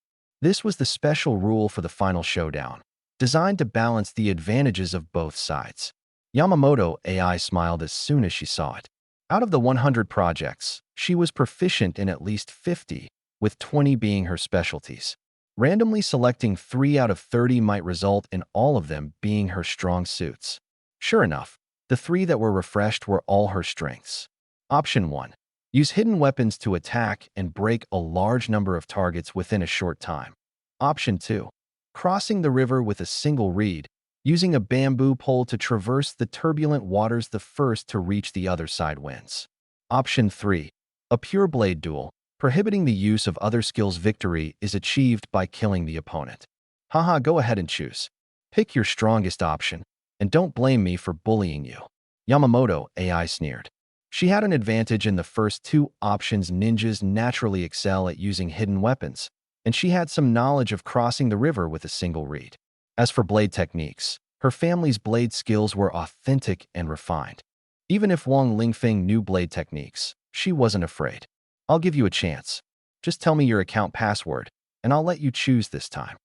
This was the special rule for the final showdown, designed to balance the advantages of both sides. Yamamoto AI smiled as soon as she saw it. Out of the 100 projects, she was proficient in at least 50, with 20 being her specialties. Randomly selecting 3 out of 30 might result in all of them being her strong suits. Sure enough, the 3 that were refreshed were all her strengths. Option 1. Use hidden weapons to attack and break a large number of targets within a short time. Option 2. Crossing the river with a single reed, using a bamboo pole to traverse the turbulent waters. The first to reach the other side wins. Option 3. A pure blade duel, prohibiting the use of other skills. Victory is achieved by killing the opponent. Haha, go ahead and choose. Pick your strongest option, and don't blame me for bullying you. Yamamoto AI sneered. She had an advantage in the first 2 options. Ninjas naturally excel at using hidden weapons, and she had some knowledge of crossing the river with a single reed. As for blade techniques, Her family's blade skills were authentic and refined. Even if Wang Lingfeng knew blade techniques, she wasn't afraid. I'll give you a chance. Just tell me your account password, and I'll let you choose this time.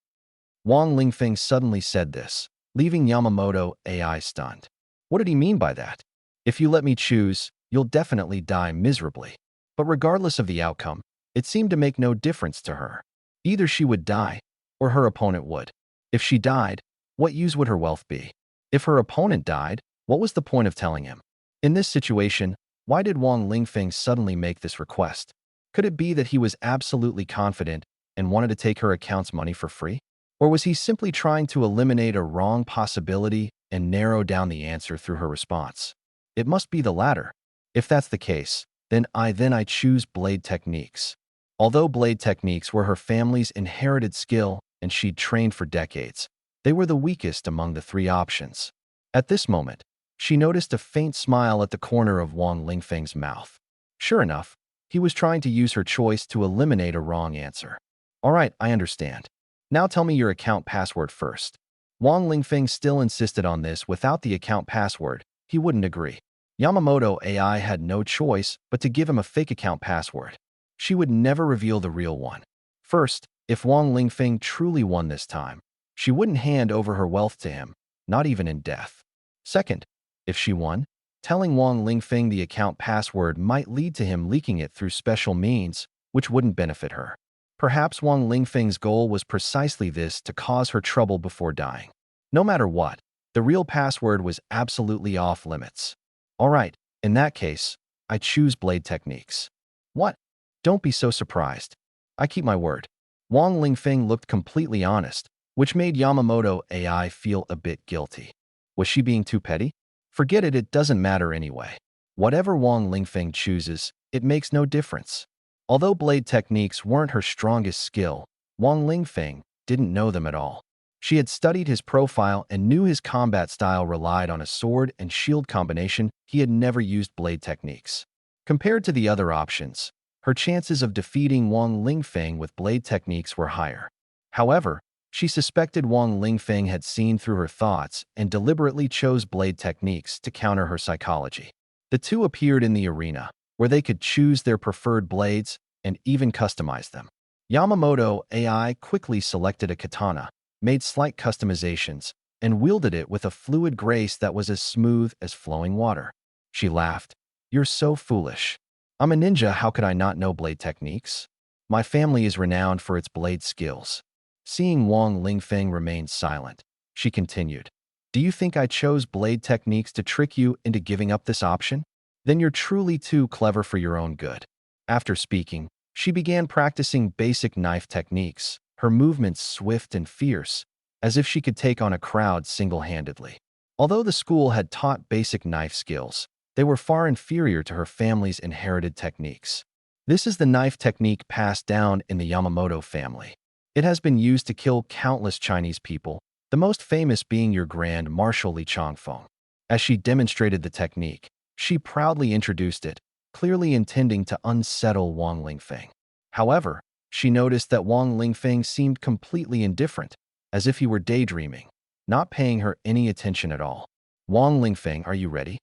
Wang Lingfeng suddenly said this, leaving Yamamoto AI stunned. What did he mean by that? If you let me choose, you'll definitely die miserably. But regardless of the outcome, it seemed to make no difference to her. Either she would die, or her opponent would. If she died, what use would her wealth be? If her opponent died, what was the point of telling him? In this situation, why did Wang Lingfeng suddenly make this request? Could it be that he was absolutely confident and wanted to take her account's money for free? Or was he simply trying to eliminate a wrong possibility and narrow down the answer through her response? It must be the latter. If that's the case, then I choose blade techniques. Although blade techniques were her family's inherited skill and she'd trained for decades, they were the weakest among the three options. At this moment, she noticed a faint smile at the corner of Wang Lingfeng's mouth. Sure enough, he was trying to use her choice to eliminate a wrong answer. All right, I understand. Now tell me your account password first. Wang Lingfeng still insisted on this. Without the account password, he wouldn't agree. Yamamoto AI had no choice but to give him a fake account password. She would never reveal the real one. First, if Wang Lingfeng truly won this time, she wouldn't hand over her wealth to him, not even in death. Second, if she won, telling Wang Lingfeng the account password might lead to him leaking it through special means, which wouldn't benefit her. Perhaps Wang Lingfeng's goal was precisely this, to cause her trouble before dying. No matter what, the real password was absolutely off limits. All right, in that case, I choose blade techniques. What? Don't be so surprised. I keep my word. Wang Lingfeng looked completely honest, which made Yamamoto AI feel a bit guilty. Was she being too petty? Forget it, it doesn't matter anyway. Whatever Wang Lingfeng chooses, it makes no difference. Although blade techniques weren't her strongest skill, Wang Lingfeng didn't know them at all. She had studied his profile and knew his combat style relied on a sword and shield combination. He had never used blade techniques. Compared to the other options, her chances of defeating Wang Lingfeng with blade techniques were higher. However, she suspected Wang Lingfeng had seen through her thoughts and deliberately chose blade techniques to counter her psychology. The two appeared in the arena, where they could choose their preferred blades and even customize them. Yamamoto AI quickly selected a katana, made slight customizations, and wielded it with a fluid grace that was as smooth as flowing water. She laughed. You're so foolish. I'm a ninja, how could I not know blade techniques? My family is renowned for its blade skills. Seeing Wang Lingfeng remain silent, she continued. Do you think I chose blade techniques to trick you into giving up this option? Then you're truly too clever for your own good. After speaking, she began practicing basic knife techniques, her movements swift and fierce, as if she could take on a crowd single-handedly. Although the school had taught basic knife skills, they were far inferior to her family's inherited techniques. This is the knife technique passed down in the Yamamoto family. It has been used to kill countless Chinese people, the most famous being your Grand Marshal Li Changfeng. As she demonstrated the technique, she proudly introduced it, clearly intending to unsettle Wang Lingfeng. However, she noticed that Wang Lingfeng seemed completely indifferent, as if he were daydreaming, not paying her any attention at all. Wang Lingfeng, are you ready?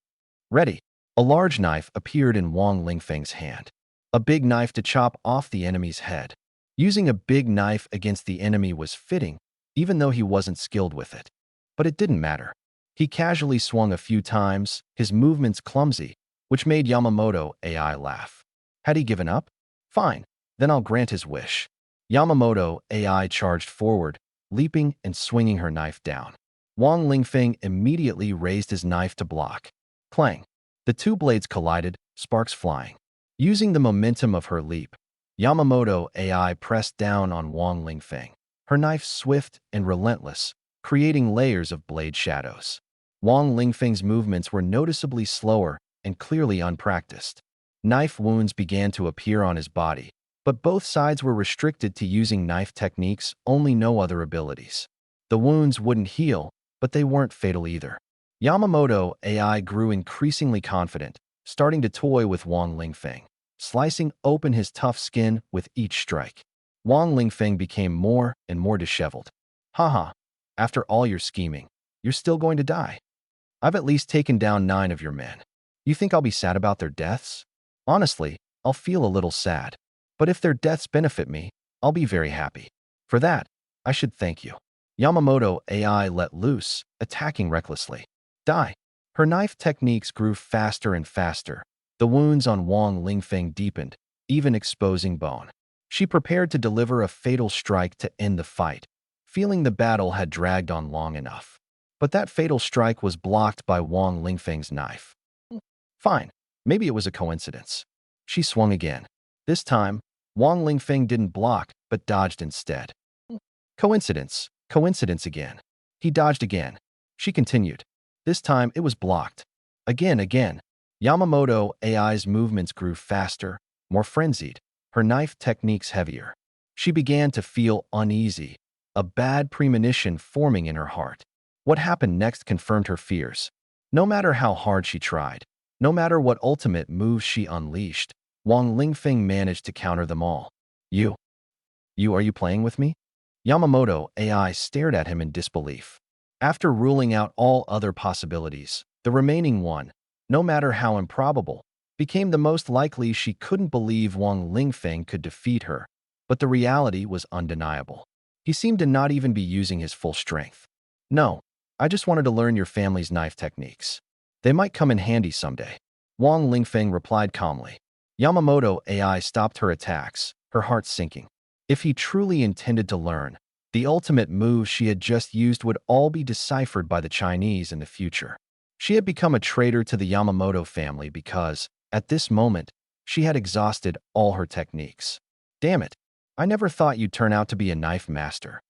Ready. A large knife appeared in Wang Lingfeng's hand. A big knife to chop off the enemy's head. Using a big knife against the enemy was fitting, even though he wasn't skilled with it. But it didn't matter. He casually swung a few times, his movements clumsy, which made Yamamoto AI laugh. Had he given up? Fine, then I'll grant his wish. Yamamoto AI charged forward, leaping and swinging her knife down. Wang Lingfeng immediately raised his knife to block. Clang! The two blades collided, sparks flying. Using the momentum of her leap, Yamamoto AI pressed down on Wang Lingfeng, her knife swift and relentless, creating layers of blade shadows. Wang Lingfeng's movements were noticeably slower and clearly unpracticed. Knife wounds began to appear on his body, but both sides were restricted to using knife techniques, only no other abilities. The wounds wouldn't heal, but they weren't fatal either. Yamamoto AI grew increasingly confident, starting to toy with Wang Lingfeng, slicing open his tough skin with each strike. Wang Lingfeng became more and more disheveled. Haha, after all your scheming, You're still going to die. I've at least taken down 9 of your men. You think I'll be sad about their deaths? Honestly, I'll feel a little sad. But if their deaths benefit me, I'll be very happy. For that, I should thank you. Yamamoto AI let loose, attacking recklessly. Die. Her knife techniques grew faster and faster. The wounds on Wang Lingfeng deepened, even exposing bone. She prepared to deliver a fatal strike to end the fight, feeling the battle had dragged on long enough. But that fatal strike was blocked by Wang Lingfeng's knife. Fine, maybe it was a coincidence. She swung again. This time, Wang Lingfeng didn't block, but dodged instead. Coincidence, coincidence again. He dodged again. She continued. This time, it was blocked. Again. Yamamoto AI's movements grew faster, more frenzied, her knife techniques heavier. She began to feel uneasy, a bad premonition forming in her heart. What happened next confirmed her fears. No matter how hard she tried, no matter what ultimate moves she unleashed, Wang Lingfeng managed to counter them all. Are you playing with me? Yamamoto AI stared at him in disbelief. After ruling out all other possibilities, the remaining one, no matter how improbable, became the most likely. She couldn't believe Wang Lingfeng could defeat her, but the reality was undeniable. He seemed to not even be using his full strength. No, I just wanted to learn your family's knife techniques. They might come in handy someday. Wang Lingfeng replied calmly. Yamamoto AI stopped her attacks, her heart sinking. If he truly intended to learn, the ultimate move she had just used would all be deciphered by the Chinese in the future. She had become a traitor to the Yamamoto family because, at this moment, she had exhausted all her techniques. Damn it, I never thought you'd turn out to be a knife master.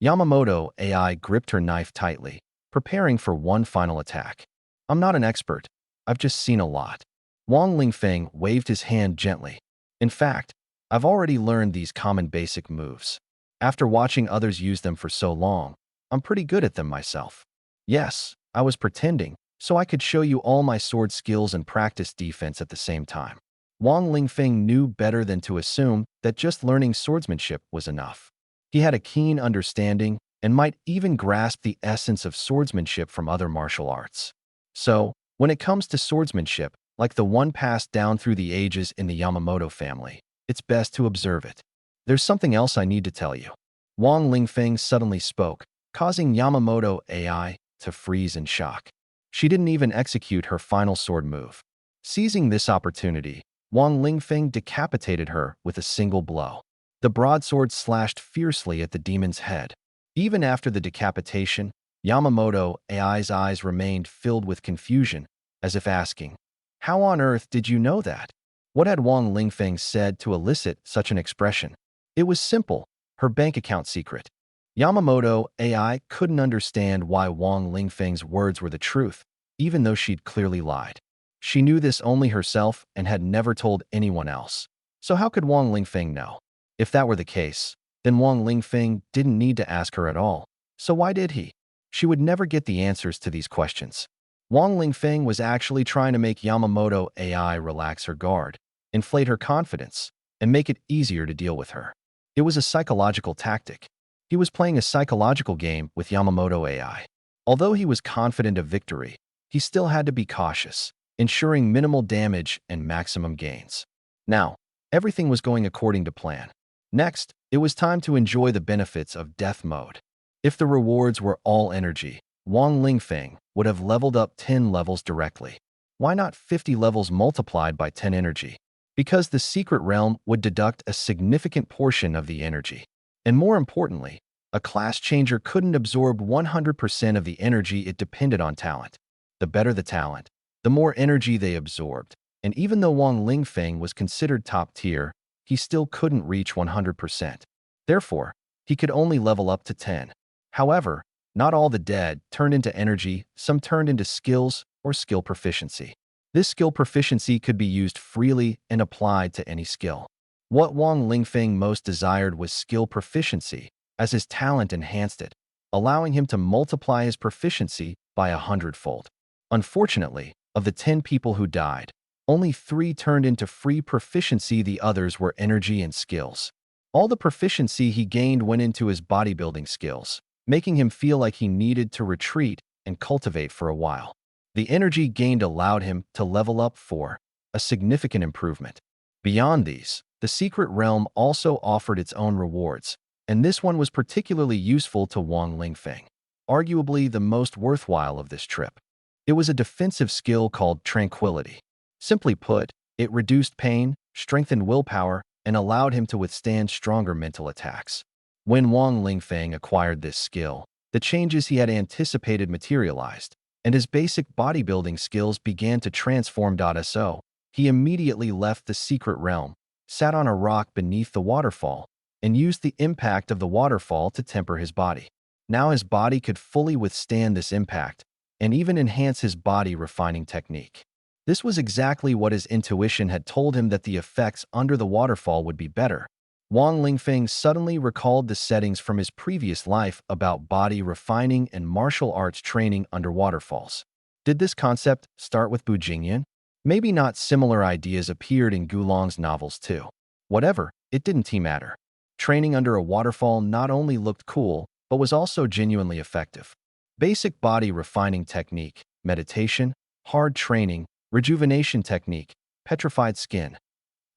Yamamoto AI gripped her knife tightly, preparing for one final attack. I'm not an expert. I've just seen a lot. Wang Lingfeng waved his hand gently. In fact, I've already learned these common basic moves. After watching others use them for so long, I'm pretty good at them myself. Yes, I was pretending, so I could show you all my sword skills and practice defense at the same time. Wang Lingfeng knew better than to assume that just learning swordsmanship was enough. He had a keen understanding and might even grasp the essence of swordsmanship from other martial arts. So, when it comes to swordsmanship, like the one passed down through the ages in the Yamamoto family, it's best to observe it. There's something else I need to tell you. Wang Lingfeng suddenly spoke, causing Yamamoto AI to freeze in shock. She didn't even execute her final sword move. Seizing this opportunity, Wang Lingfeng decapitated her with a single blow. The broadsword slashed fiercely at the demon's head. Even after the decapitation, Yamamoto AI's eyes remained filled with confusion, as if asking, "How on earth did you know that?" What had Wang Lingfeng said to elicit such an expression? It was simple, her bank account secret. Yamamoto AI couldn't understand why Wang Lingfeng's words were the truth, even though she'd clearly lied. She knew this only herself and had never told anyone else. So how could Wang Lingfeng know? If that were the case, then Wang Lingfeng didn't need to ask her at all. So why did he? She would never get the answers to these questions. Wang Lingfeng was actually trying to make Yamamoto AI relax her guard, inflate her confidence, and make it easier to deal with her. It was a psychological tactic. He was playing a psychological game with Yamamoto AI. Although he was confident of victory, he still had to be cautious, ensuring minimal damage and maximum gains. Now, everything was going according to plan. Next, it was time to enjoy the benefits of death mode. If the rewards were all energy, Wang Lingfeng would have leveled up 10 levels directly. Why not 50 levels multiplied by 10 energy? Because the secret realm would deduct a significant portion of the energy. And more importantly, a class changer couldn't absorb 100% of the energy. It depended on talent. The better the talent, the more energy they absorbed. And even though Wang Lingfeng was considered top tier, he still couldn't reach 100%. Therefore, he could only level up to 10. However, not all the dead turned into energy, some turned into skills or skill proficiency. This skill proficiency could be used freely and applied to any skill. What Wang Lingfeng most desired was skill proficiency, as his talent enhanced it, allowing him to multiply his proficiency by 100-fold. Unfortunately, of the 10 people who died, only 3 turned into free proficiency. The others were energy and skills. All the proficiency he gained went into his bodybuilding skills, making him feel like he needed to retreat and cultivate for a while. The energy gained allowed him to level up for a significant improvement. Beyond these, the secret realm also offered its own rewards, and this one was particularly useful to Wang Lingfeng, arguably the most worthwhile of this trip. It was a defensive skill called Tranquility. Simply put, it reduced pain, strengthened willpower, and allowed him to withstand stronger mental attacks. When Wang Lingfeng acquired this skill, the changes he had anticipated materialized, and his basic bodybuilding skills began to transform. So, he immediately left the secret realm, sat on a rock beneath the waterfall, and used the impact of the waterfall to temper his body. Now his body could fully withstand this impact, and even enhance his body refining technique. This was exactly what his intuition had told him, that the effects under the waterfall would be better. Wang Lingfeng suddenly recalled the settings from his previous life about body refining and martial arts training under waterfalls. Did this concept start with Bu Jingyan? Maybe not. Similar ideas appeared in Gulong's novels too. Whatever, it didn't matter. Training under a waterfall not only looked cool, but was also genuinely effective. Basic body refining technique, meditation, hard training, rejuvenation technique, petrified skin.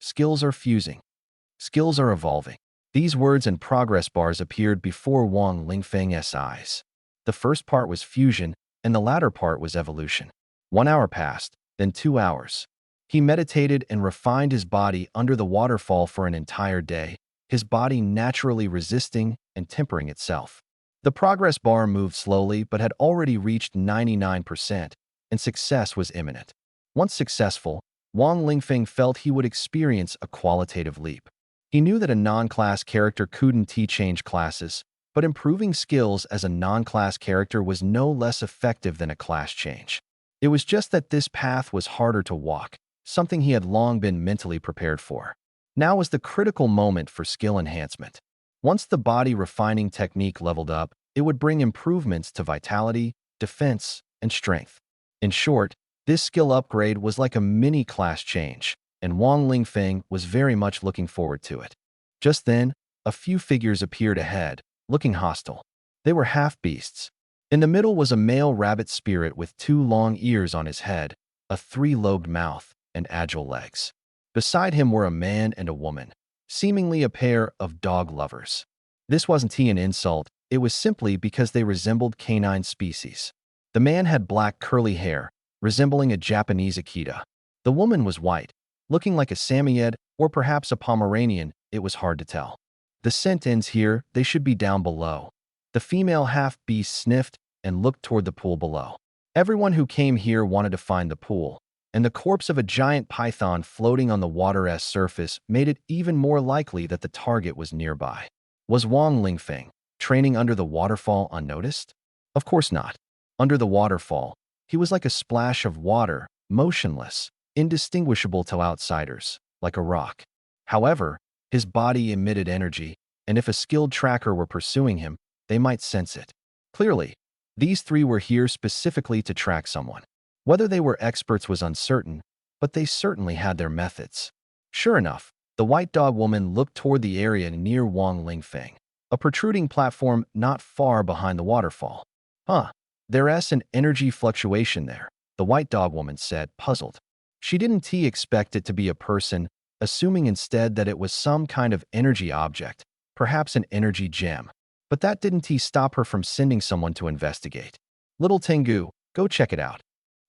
Skills are fusing. Skills are evolving. These words and progress bars appeared before Wang Lingfeng's eyes. The first part was fusion, and the latter part was evolution. 1 hour passed, then 2 hours. He meditated and refined his body under the waterfall for an entire day, his body naturally resisting and tempering itself. The progress bar moved slowly but had already reached 99%, and success was imminent. Once successful, Wang Lingfeng felt he would experience a qualitative leap. He knew that a non-class character couldn't change classes, but improving skills as a non-class character was no less effective than a class change. It was just that this path was harder to walk, something he had long been mentally prepared for. Now was the critical moment for skill enhancement. Once the body refining technique leveled up, it would bring improvements to vitality, defense, and strength. In short, this skill upgrade was like a mini class change, and Wang Lingfeng was very much looking forward to it. Just then, a few figures appeared ahead, looking hostile. They were half-beasts. In the middle was a male rabbit spirit with 2 long ears on his head, a 3-lobed mouth, and agile legs. Beside him were a man and a woman, seemingly a pair of dog lovers. This wasn't an insult, it was simply because they resembled canine species. The man had black curly hair, resembling a Japanese Akita. The woman was white, looking like a Samoyed or perhaps a Pomeranian. It was hard to tell. The scent ends here, they should be down below. The female half-beast sniffed and looked toward the pool below. Everyone who came here wanted to find the pool, and the corpse of a giant python floating on the water's surface made it even more likely that the target was nearby. Was Wang Lingfeng training under the waterfall unnoticed? Of course not. Under the waterfall, he was like a splash of water, motionless, indistinguishable to outsiders, like a rock. However, his body emitted energy, and if a skilled tracker were pursuing him, they might sense it. Clearly, these 3 were here specifically to track someone. Whether they were experts was uncertain, but they certainly had their methods. Sure enough, the white dog woman looked toward the area near Wang Lingfeng, a protruding platform not far behind the waterfall. There's an energy fluctuation there, the white dog woman said, puzzled. She didn't expect it to be a person, assuming instead that it was some kind of energy object, perhaps an energy gem. But that didn't stop her from sending someone to investigate. Little Tengu, go check it out.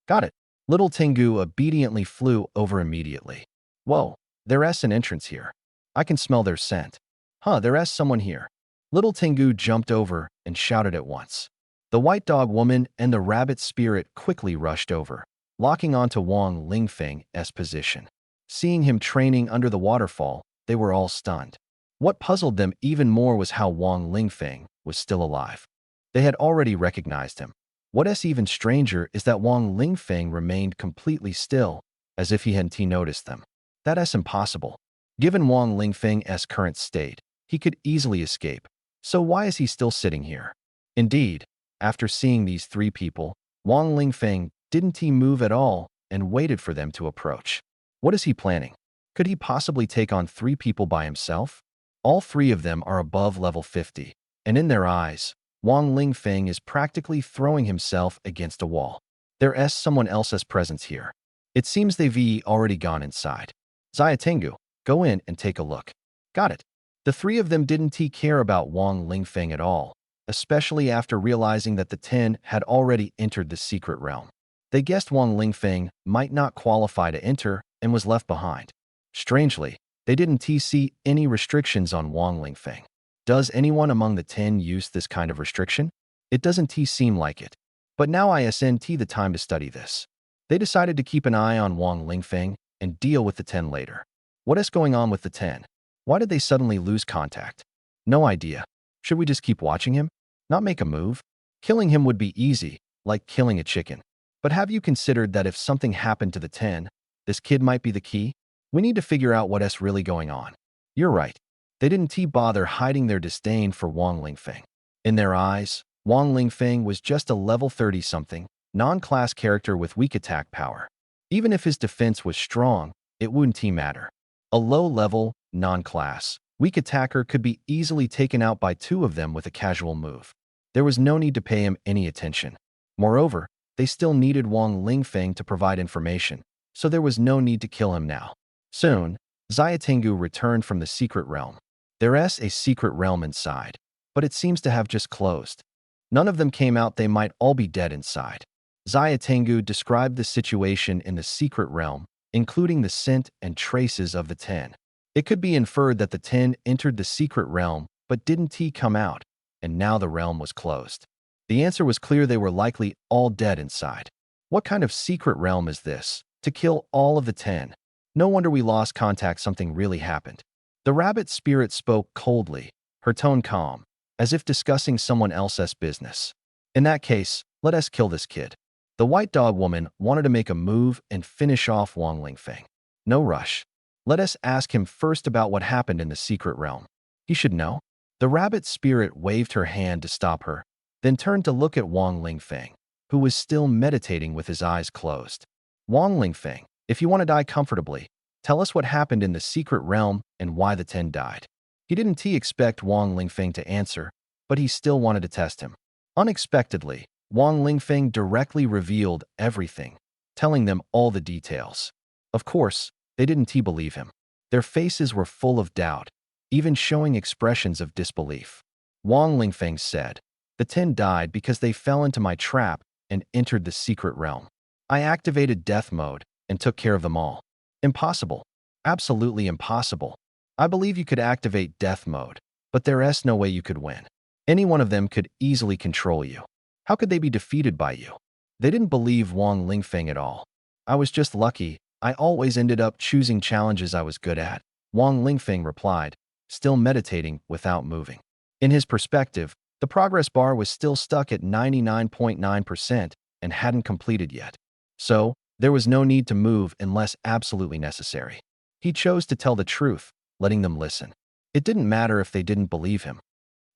Got it. Little Tengu obediently flew over immediately. Whoa, there's an entrance here. I can smell their scent. There's someone here. Little Tengu jumped over and shouted at once. The white dog woman and the rabbit spirit quickly rushed over, locking onto Wang Lingfeng's position. Seeing him training under the waterfall, they were all stunned. What puzzled them even more was how Wang Lingfeng was still alive. They had already recognized him. What's even stranger is that Wang Lingfeng remained completely still, as if he hadn't noticed them. That's impossible. Given Wang Lingfeng's current state, he could easily escape. So why is he still sitting here? Indeed, after seeing these 3 people, Wang Lingfeng didn't move at all and waited for them to approach. What is he planning? Could he possibly take on 3 people by himself? All 3 of them are above level 50, and in their eyes, Wang Lingfeng is practically throwing himself against a wall. There's someone else's presence here. It seems they've already gone inside. Xiaotengu, go in and take a look. Got it. The three of them didn't care about Wang Lingfeng at all, especially after realizing that the 10 had already entered the secret realm. They guessed Wang Lingfeng might not qualify to enter and was left behind. Strangely, they didn't see any restrictions on Wang Lingfeng. Does anyone among the 10 use this kind of restriction? It doesn't seem like it. But now isn't the time to study this. They decided to keep an eye on Wang Lingfeng and deal with the 10 later. What is going on with the 10? Why did they suddenly lose contact? No idea. Should we just keep watching him? Not make a move? Killing him would be easy, like killing a chicken. But have you considered that if something happened to the 10, this kid might be the key? We need to figure out what's really going on. You're right. They didn't bother hiding their disdain for Wang Lingfeng. In their eyes, Wang Lingfeng was just a level 30-something, non-class character with weak attack power. Even if his defense was strong, it wouldn't matter. A low-level, non-class, weak attacker could be easily taken out by two of them with a casual move. There was no need to pay him any attention. Moreover, they still needed Wang Lingfeng to provide information, so there was no need to kill him now. Soon, Xiaotengu returned from the secret realm. There's a secret realm inside, but it seems to have just closed. None of them came out. They might all be dead inside. Xiaotengu described the situation in the secret realm, including the scent and traces of the 10. It could be inferred that the 10 entered the secret realm but didn't come out, and now the realm was closed. The answer was clear. They were likely all dead inside. What kind of secret realm is this, to kill all of the 10? No wonder we lost contact. Something really happened. The rabbit spirit spoke coldly, her tone calm, as if discussing someone else's business. In that case, let us kill this kid. The white dog woman wanted to make a move and finish off Wang Lingfeng. No rush. Let us ask him first about what happened in the secret realm. He should know. The rabbit spirit waved her hand to stop her, then turned to look at Wang Lingfeng, who was still meditating with his eyes closed. Wang Lingfeng, if you want to die comfortably, tell us what happened in the secret realm and why the 10 died. He didn't expect Wang Lingfeng to answer, but he still wanted to test him. Unexpectedly, Wang Lingfeng directly revealed everything, telling them all the details. Of course, they didn't believe him. Their faces were full of doubt, even showing expressions of disbelief. Wang Lingfeng said, "The 10 died because they fell into my trap and entered the secret realm. I activated death mode and took care of them all." Impossible. Absolutely impossible. I believe you could activate death mode, but there's no way you could win. Any one of them could easily control you. How could they be defeated by you? They didn't believe Wang Lingfeng at all. I was just lucky. I always ended up choosing challenges I was good at, Wang Lingfeng replied, still meditating without moving. In his perspective, the progress bar was still stuck at 99.9% and hadn't completed yet. So, there was no need to move unless absolutely necessary. He chose to tell the truth, letting them listen. It didn't matter if they didn't believe him.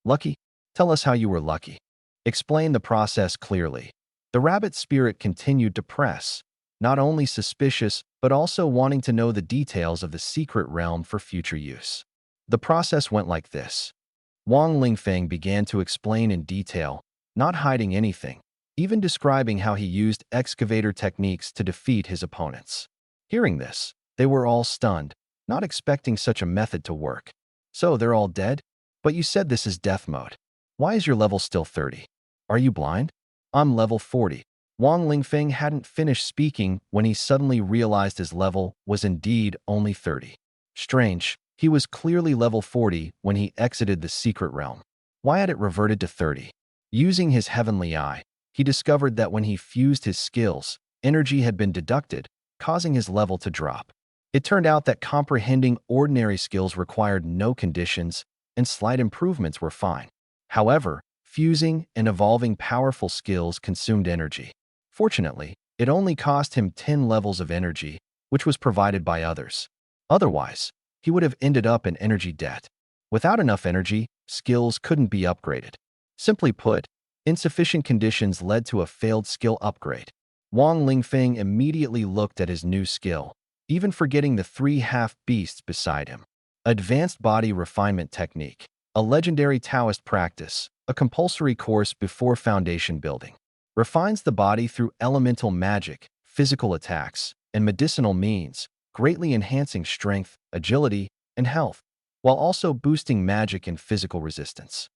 Lucky? Tell us how you were lucky. Explain the process clearly. The rabbit spirit continued to press, not only suspicious, but also wanting to know the details of the secret realm for future use. The process went like this. Wang Lingfeng began to explain in detail, not hiding anything, even describing how he used excavator techniques to defeat his opponents. Hearing this, they were all stunned, not expecting such a method to work. So they're all dead? But you said this is death mode. Why is your level still 30? Are you blind? I'm level 40. Wang Lingfeng hadn't finished speaking when he suddenly realized his level was indeed only 30. Strange, he was clearly level 40 when he exited the secret realm. Why had it reverted to 30? Using his heavenly eye, he discovered that when he fused his skills, energy had been deducted, causing his level to drop. It turned out that comprehending ordinary skills required no conditions, and slight improvements were fine. However, fusing and evolving powerful skills consumed energy. Fortunately, it only cost him 10 levels of energy, which was provided by others. Otherwise, he would have ended up in energy debt. Without enough energy, skills couldn't be upgraded. Simply put, insufficient conditions led to a failed skill upgrade. Wang Lingfeng immediately looked at his new skill, even forgetting the 3 half-beasts beside him. Advanced Body Refinement Technique. a legendary Taoist practice, a compulsory course before foundation building. Refines the body through elemental magic, physical attacks, and medicinal means, greatly enhancing strength, agility, and health, while also boosting magic and physical resistance.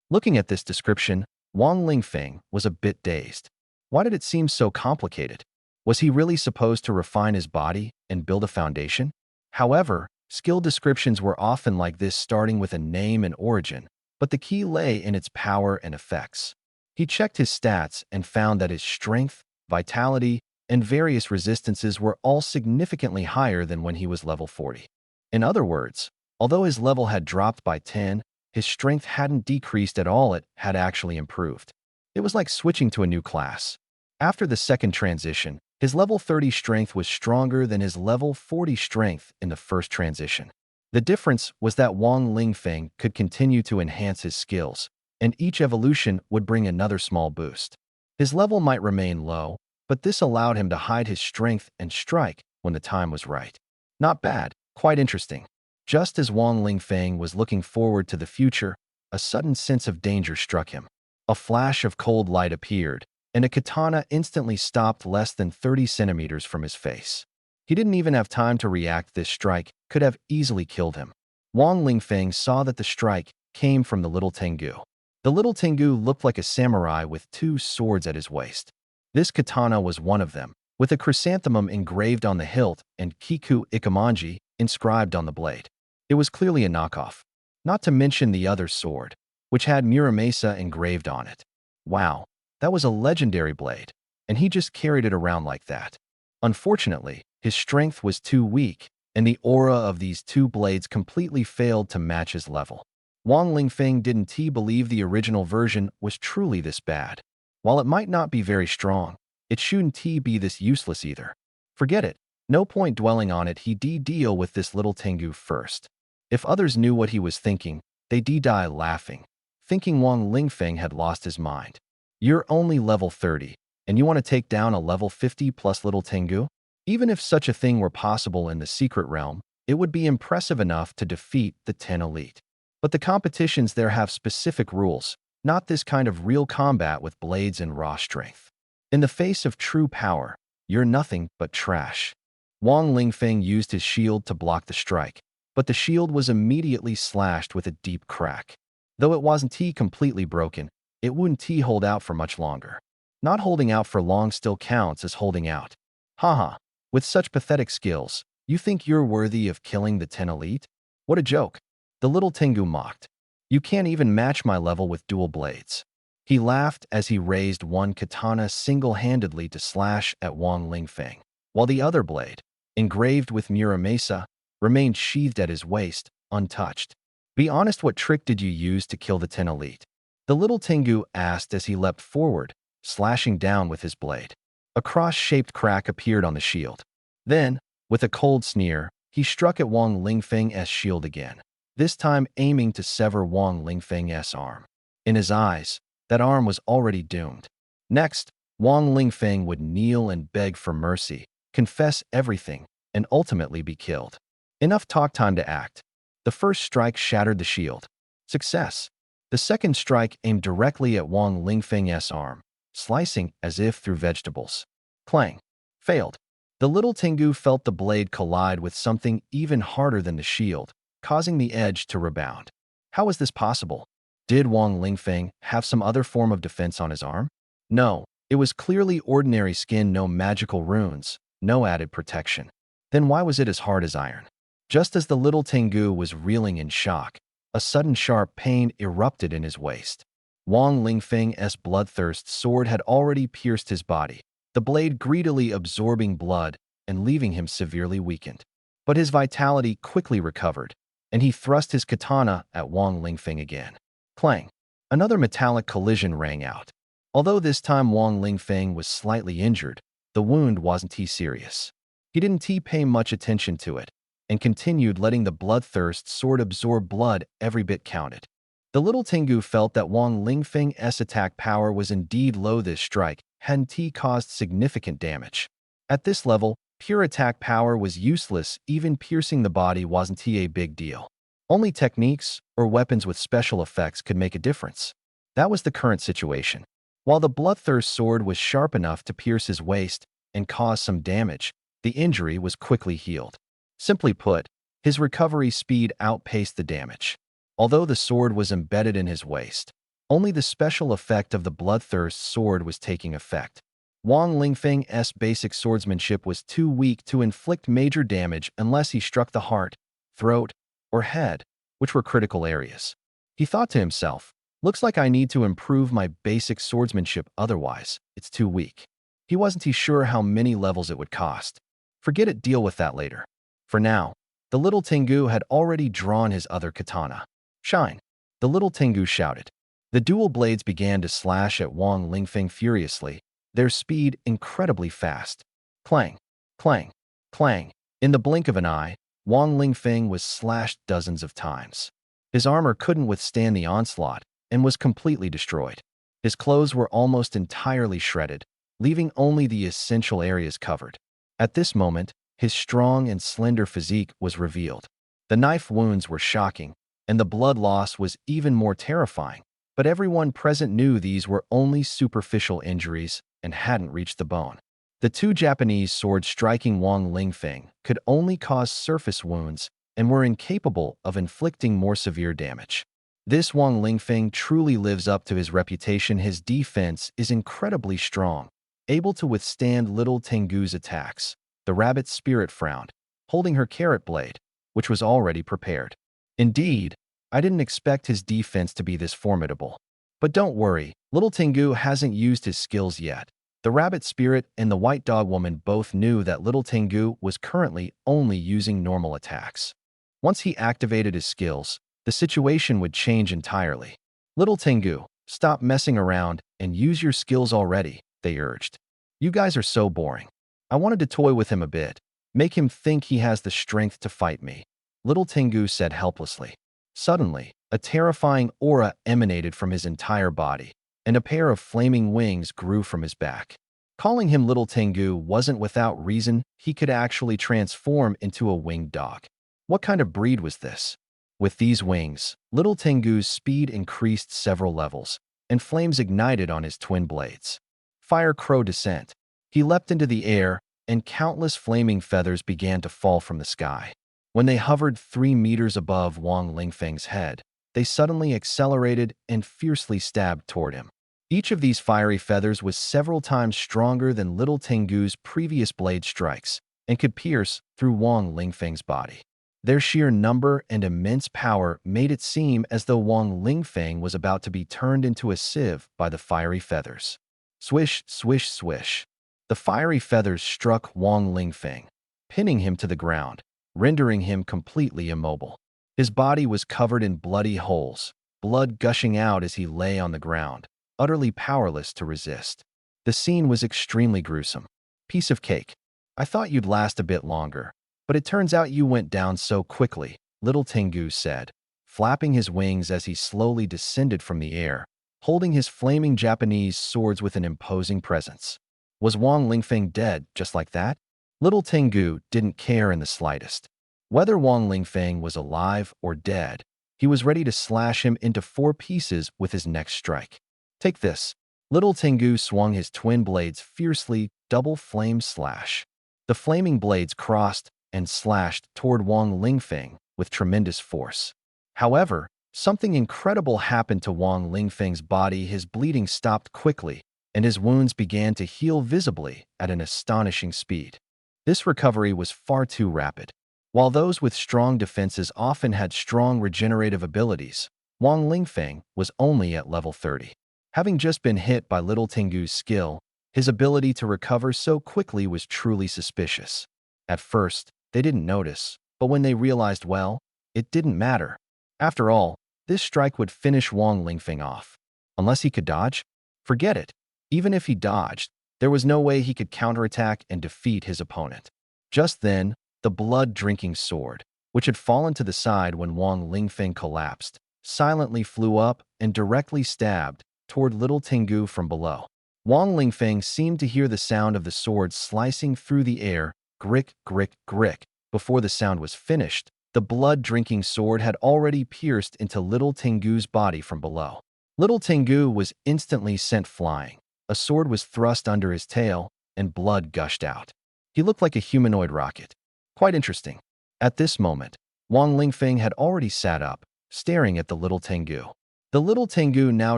Looking at this description, Wang Lingfeng was a bit dazed. Why did it seem so complicated? Was he really supposed to refine his body and build a foundation? However, skill descriptions were often like this, starting with a name and origin, but the key lay in its power and effects. He checked his stats and found that his strength, vitality, and various resistances were all significantly higher than when he was level 40. In other words, although his level had dropped by 10, his strength hadn't decreased at all, it had actually improved. It was like switching to a new class. After the second transition, his level 30 strength was stronger than his level 40 strength in the first transition. The difference was that Wang Lingfeng could continue to enhance his skills, and each evolution would bring another small boost. His level might remain low, but this allowed him to hide his strength and strike when the time was right. Not bad, quite interesting. Just as Wang Lingfeng was looking forward to the future, a sudden sense of danger struck him. A flash of cold light appeared, and a katana instantly stopped less than 30 centimeters from his face. He didn't even have time to react. This strike could have easily killed him. Wang Lingfeng saw that the strike came from the little Tengu. The little Tengu looked like a samurai with two swords at his waist. This katana was one of them, with a chrysanthemum engraved on the hilt and Kiku Ikamanji inscribed on the blade. It was clearly a knockoff, not to mention the other sword, which had Muramasa engraved on it. Wow, that was a legendary blade, and he just carried it around like that. Unfortunately, his strength was too weak, and the aura of these two blades completely failed to match his level. Wang Lingfeng didn't believe the original version was truly this bad. While it might not be very strong, it shouldn't be this useless either. Forget it. No point dwelling on it. He deal with this little Tengu first. If others knew what he was thinking, they'd die laughing, thinking Wang Lingfeng had lost his mind. You're only level 30, and you want to take down a level 50 plus little Tengu? Even if such a thing were possible in the secret realm, it would be impressive enough to defeat the 10 elite. But the competitions there have specific rules, not this kind of real combat with blades and raw strength. In the face of true power, you're nothing but trash. Wang Lingfeng used his shield to block the strike, but the shield was immediately slashed with a deep crack. Though it wasn't completely broken, it wouldn't hold out for much longer. Not holding out for long still counts as holding out. Haha, with such pathetic skills, you think you're worthy of killing the 10 elite? What a joke. The little Tengu mocked. You can't even match my level with dual blades. He laughed as he raised one katana single-handedly to slash at Wang Lingfeng, while the other blade, engraved with Muramasa, remained sheathed at his waist, untouched. Be honest, what trick did you use to kill the 10 elite? The little Tengu asked as he leapt forward, slashing down with his blade. A cross-shaped crack appeared on the shield. Then, with a cold sneer, he struck at Wang Lingfeng's shield again, this time aiming to sever Wang Lingfeng's arm. In his eyes, that arm was already doomed. Next, Wang Lingfeng would kneel and beg for mercy, confess everything, and ultimately be killed. Enough talk, time to act. The first strike shattered the shield. Success. The second strike aimed directly at Wang Lingfeng's arm, slicing as if through vegetables. Clang. Failed. The little Tengu felt the blade collide with something even harder than the shield, causing the edge to rebound. How was this possible? Did Wang Lingfeng have some other form of defense on his arm? No, it was clearly ordinary skin, no magical runes, no added protection. Then why was it as hard as iron? Just as the little Tengu was reeling in shock, a sudden sharp pain erupted in his waist. Wang Lingfeng's bloodthirst sword had already pierced his body, the blade greedily absorbing blood and leaving him severely weakened. But his vitality quickly recovered, and he thrust his katana at Wang Lingfeng again. Clang. Another metallic collision rang out. Although this time Wang Lingfeng was slightly injured, the wound wasn't serious. He didn't pay much attention to it, and continued letting the bloodthirst sword absorb blood. Every bit counted. The little Tengu felt that Wang Lingfeng's attack power was indeed low. This strike hadn't caused significant damage. At this level, pure attack power was useless. Even piercing the body wasn't a big deal. Only techniques or weapons with special effects could make a difference. That was the current situation. While the bloodthirst sword was sharp enough to pierce his waist and cause some damage, the injury was quickly healed. Simply put, his recovery speed outpaced the damage. Although the sword was embedded in his waist, only the special effect of the bloodthirst sword was taking effect. Wang Lingfeng's basic swordsmanship was too weak to inflict major damage unless he struck the heart, throat, or head, which were critical areas. He thought to himself, looks like I need to improve my basic swordsmanship, otherwise, it's too weak. He wasn't sure how many levels it would cost. Forget it, deal with that later. For now, the little Tengu had already drawn his other katana. Shine! The little Tengu shouted. The dual blades began to slash at Wang Lingfeng furiously, their speed incredibly fast. Clang! Clang! Clang! In the blink of an eye, Wang Lingfeng was slashed dozens of times. His armor couldn't withstand the onslaught and was completely destroyed. His clothes were almost entirely shredded, leaving only the essential areas covered. At this moment, his strong and slender physique was revealed. The knife wounds were shocking, and the blood loss was even more terrifying, but everyone present knew these were only superficial injuries and hadn't reached the bone. The two Japanese swords striking Wang Lingfeng could only cause surface wounds and were incapable of inflicting more severe damage. This Wang Lingfeng truly lives up to his reputation. His defense is incredibly strong, able to withstand little Tengu's attacks. The rabbit spirit frowned, holding her carrot blade, which was already prepared. Indeed, I didn't expect his defense to be this formidable. But don't worry, little Tengu hasn't used his skills yet. The rabbit spirit and the white dog woman both knew that little Tengu was currently only using normal attacks. Once he activated his skills, the situation would change entirely. Little Tengu, stop messing around and use your skills already, they urged. You guys are so boring. I wanted to toy with him a bit, make him think he has the strength to fight me, little Tengu said helplessly. Suddenly, a terrifying aura emanated from his entire body, and a pair of flaming wings grew from his back. Calling him little Tengu wasn't without reason. He could actually transform into a winged dog. What kind of breed was this? With these wings, little Tengu's speed increased several levels, and flames ignited on his twin blades. Fire Crow Descent. He leapt into the air, and countless flaming feathers began to fall from the sky. When they hovered 3 meters above Wang Lingfeng's head, they suddenly accelerated and fiercely stabbed toward him. Each of these fiery feathers was several times stronger than little Tengu's previous blade strikes and could pierce through Wang Lingfeng's body. Their sheer number and immense power made it seem as though Wang Lingfeng was about to be turned into a sieve by the fiery feathers. Swish, swish, swish. The fiery feathers struck Wang Lingfeng, pinning him to the ground, rendering him completely immobile. His body was covered in bloody holes, blood gushing out as he lay on the ground, utterly powerless to resist. The scene was extremely gruesome. Piece of cake. I thought you'd last a bit longer, but it turns out you went down so quickly, little Tengu said, flapping his wings as he slowly descended from the air, holding his flaming Japanese swords with an imposing presence. Was Wang Lingfeng dead just like that? Little Tengu didn't care in the slightest. Whether Wang Lingfeng was alive or dead, he was ready to slash him into 4 pieces with his next strike. Take this. Little Tengu swung his twin blades fiercely, double flame slash. The flaming blades crossed and slashed toward Wang Lingfeng with tremendous force. However, something incredible happened to Wang Lingfeng's body. His bleeding stopped quickly, and his wounds began to heal visibly at an astonishing speed. This recovery was far too rapid. While those with strong defenses often had strong regenerative abilities, Wang Lingfeng was only at level 30. Having just been hit by little Tengu's skill, his ability to recover so quickly was truly suspicious. At first, they didn't notice, but when they realized, well, it didn't matter. After all, this strike would finish Wang Lingfeng off. Unless he could dodge? Forget it. Even if he dodged, there was no way he could counterattack and defeat his opponent. Just then, the blood-drinking sword, which had fallen to the side when Wang Lingfeng collapsed, silently flew up and directly stabbed toward little Tengu from below. Wang Lingfeng seemed to hear the sound of the sword slicing through the air, grick, grick, grick. Before the sound was finished, The blood-drinking sword had already pierced into little Tengu's body from below. Little Tengu was instantly sent flying. A sword was thrust under his tail, and blood gushed out. He looked like a humanoid rocket. Quite interesting. At this moment, Wang Lingfeng had already sat up, staring at the little Tengu. The little Tengu now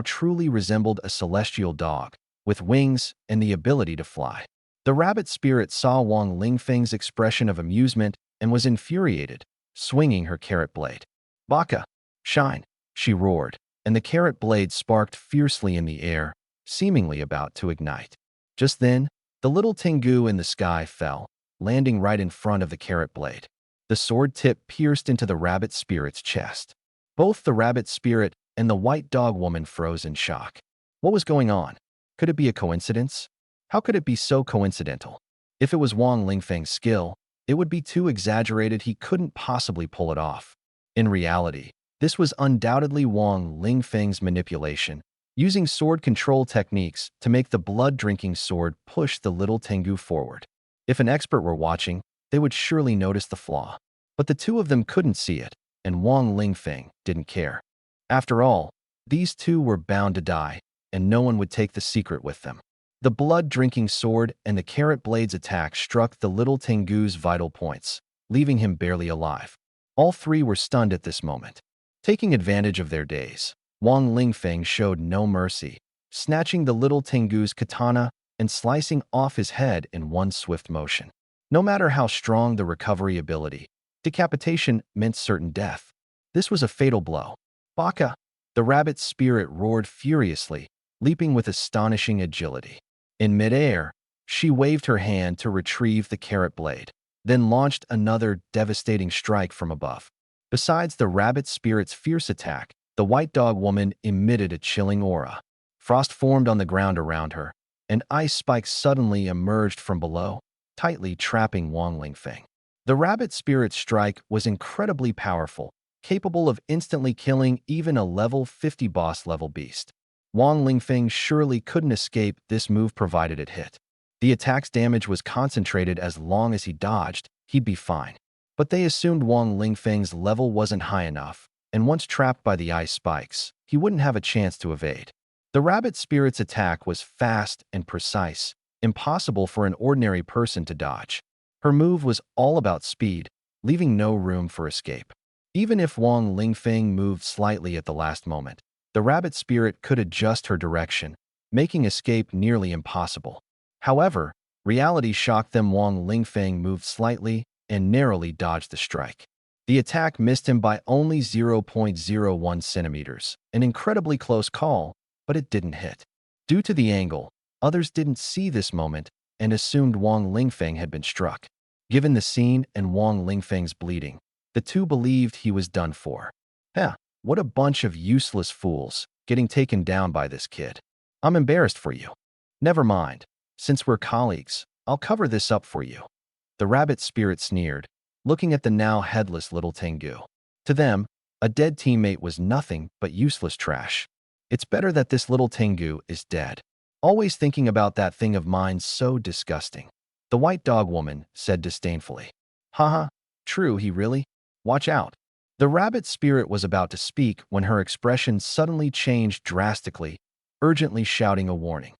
truly resembled a celestial dog, with wings and the ability to fly. The rabbit spirit saw Wang Lingfeng's expression of amusement and was infuriated, swinging her carrot blade. "Baka! Shine!" she roared, and the carrot blade sparked fiercely in the air, seemingly about to ignite. Just then, the little Tengu in the sky fell, landing right in front of the carrot blade. The sword tip pierced into the rabbit spirit's chest. Both the rabbit spirit and the white dog woman froze in shock. What was going on? Could it be a coincidence? How could it be so coincidental? If it was Wang Lingfeng's skill, it would be too exaggerated. He couldn't possibly pull it off. In reality, this was undoubtedly Wang Lingfeng's manipulation, using sword control techniques to make the blood-drinking sword push the little Tengu forward. If an expert were watching, they would surely notice the flaw. But the two of them couldn't see it, and Wang Lingfeng didn't care. After all, these two were bound to die, and no one would take the secret with them. The blood-drinking sword and the carrot blade's attack struck the little Tengu's vital points, leaving him barely alive. All three were stunned at this moment. Taking advantage of their daze, Wang Lingfeng showed no mercy, snatching the little Tengu's katana and slicing off his head in one swift motion. No matter how strong the recovery ability, decapitation meant certain death. This was a fatal blow. "Baka!" The rabbit spirit roared furiously, leaping with astonishing agility. In midair, she waved her hand to retrieve the carrot blade, then launched another devastating strike from above. Besides the rabbit spirit's fierce attack, the white dog woman emitted a chilling aura. Frost formed on the ground around her, and ice spikes suddenly emerged from below, tightly trapping Wang Lingfeng. The rabbit spirit's strike was incredibly powerful, capable of instantly killing even a level 50 boss-level beast. Wang Lingfeng surely couldn't escape this move provided it hit. The attack's damage was concentrated. As long as he dodged, he'd be fine. But they assumed Wang Lingfeng's level wasn't high enough, and once trapped by the ice spikes, he wouldn't have a chance to evade. The rabbit spirit's attack was fast and precise, impossible for an ordinary person to dodge. Her move was all about speed, leaving no room for escape. Even if Wang Lingfeng moved slightly at the last moment, the rabbit spirit could adjust her direction, making escape nearly impossible. However, reality shocked them. Wang Lingfeng moved slightly and narrowly dodged the strike. The attack missed him by only 0.01 centimeters, an incredibly close call, but it didn't hit. Due to the angle, others didn't see this moment and assumed Wang Lingfeng had been struck. Given the scene and Wang Lingfeng's bleeding, the two believed he was done for. What a bunch of useless fools, getting taken down by this kid. I'm embarrassed for you. Never mind. Since we're colleagues, I'll cover this up for you. The rabbit spirit sneered, looking at the now headless little Tengu. To them, a dead teammate was nothing but useless trash. It's better that this little Tengu is dead. Always thinking about that thing of mine, so disgusting. The white dog woman said disdainfully. Haha, true, he really? Watch out. The rabbit spirit was about to speak when her expression suddenly changed drastically, urgently shouting a warning.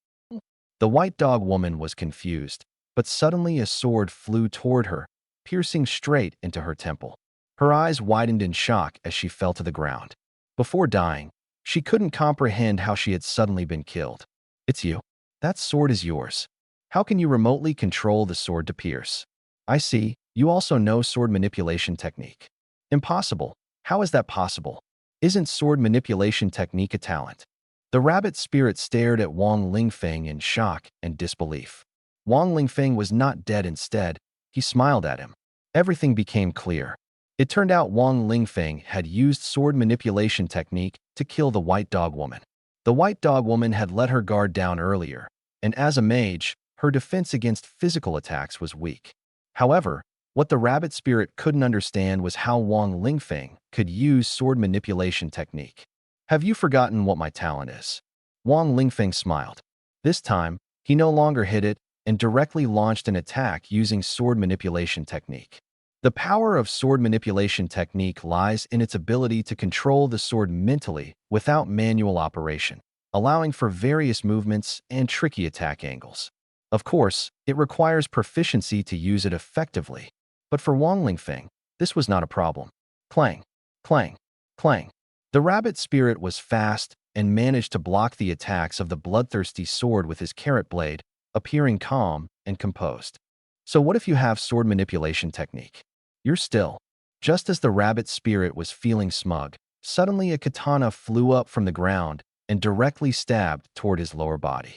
The white dog woman was confused, but suddenly a sword flew toward her, piercing straight into her temple. Her eyes widened in shock as she fell to the ground. Before dying, she couldn't comprehend how she had suddenly been killed. It's you. That sword is yours. How can you remotely control the sword to pierce? I see, you also know sword manipulation technique. Impossible. How is that possible? Isn't sword manipulation technique a talent? The rabbit spirit stared at Wang Lingfeng in shock and disbelief. Wang Lingfeng was not dead. Instead, he smiled at him. Everything became clear. It turned out Wang Lingfeng had used sword manipulation technique to kill the white dog woman. The white dog woman had let her guard down earlier, and as a mage, her defense against physical attacks was weak. However, what the rabbit spirit couldn't understand was how Wang Lingfeng could use sword manipulation technique. Have you forgotten what my talent is? Wang Lingfeng smiled. This time, he no longer hid it and directly launched an attack using sword manipulation technique. The power of sword manipulation technique lies in its ability to control the sword mentally without manual operation, allowing for various movements and tricky attack angles. Of course, it requires proficiency to use it effectively, but for Wang Lingfeng, this was not a problem. Clang, clang, clang. The rabbit spirit was fast and managed to block the attacks of the bloodthirsty sword with his carrot blade, appearing calm and composed. So what if you have sword manipulation technique? You're still. Just as the rabbit spirit was feeling smug, suddenly a katana flew up from the ground and directly stabbed toward his lower body.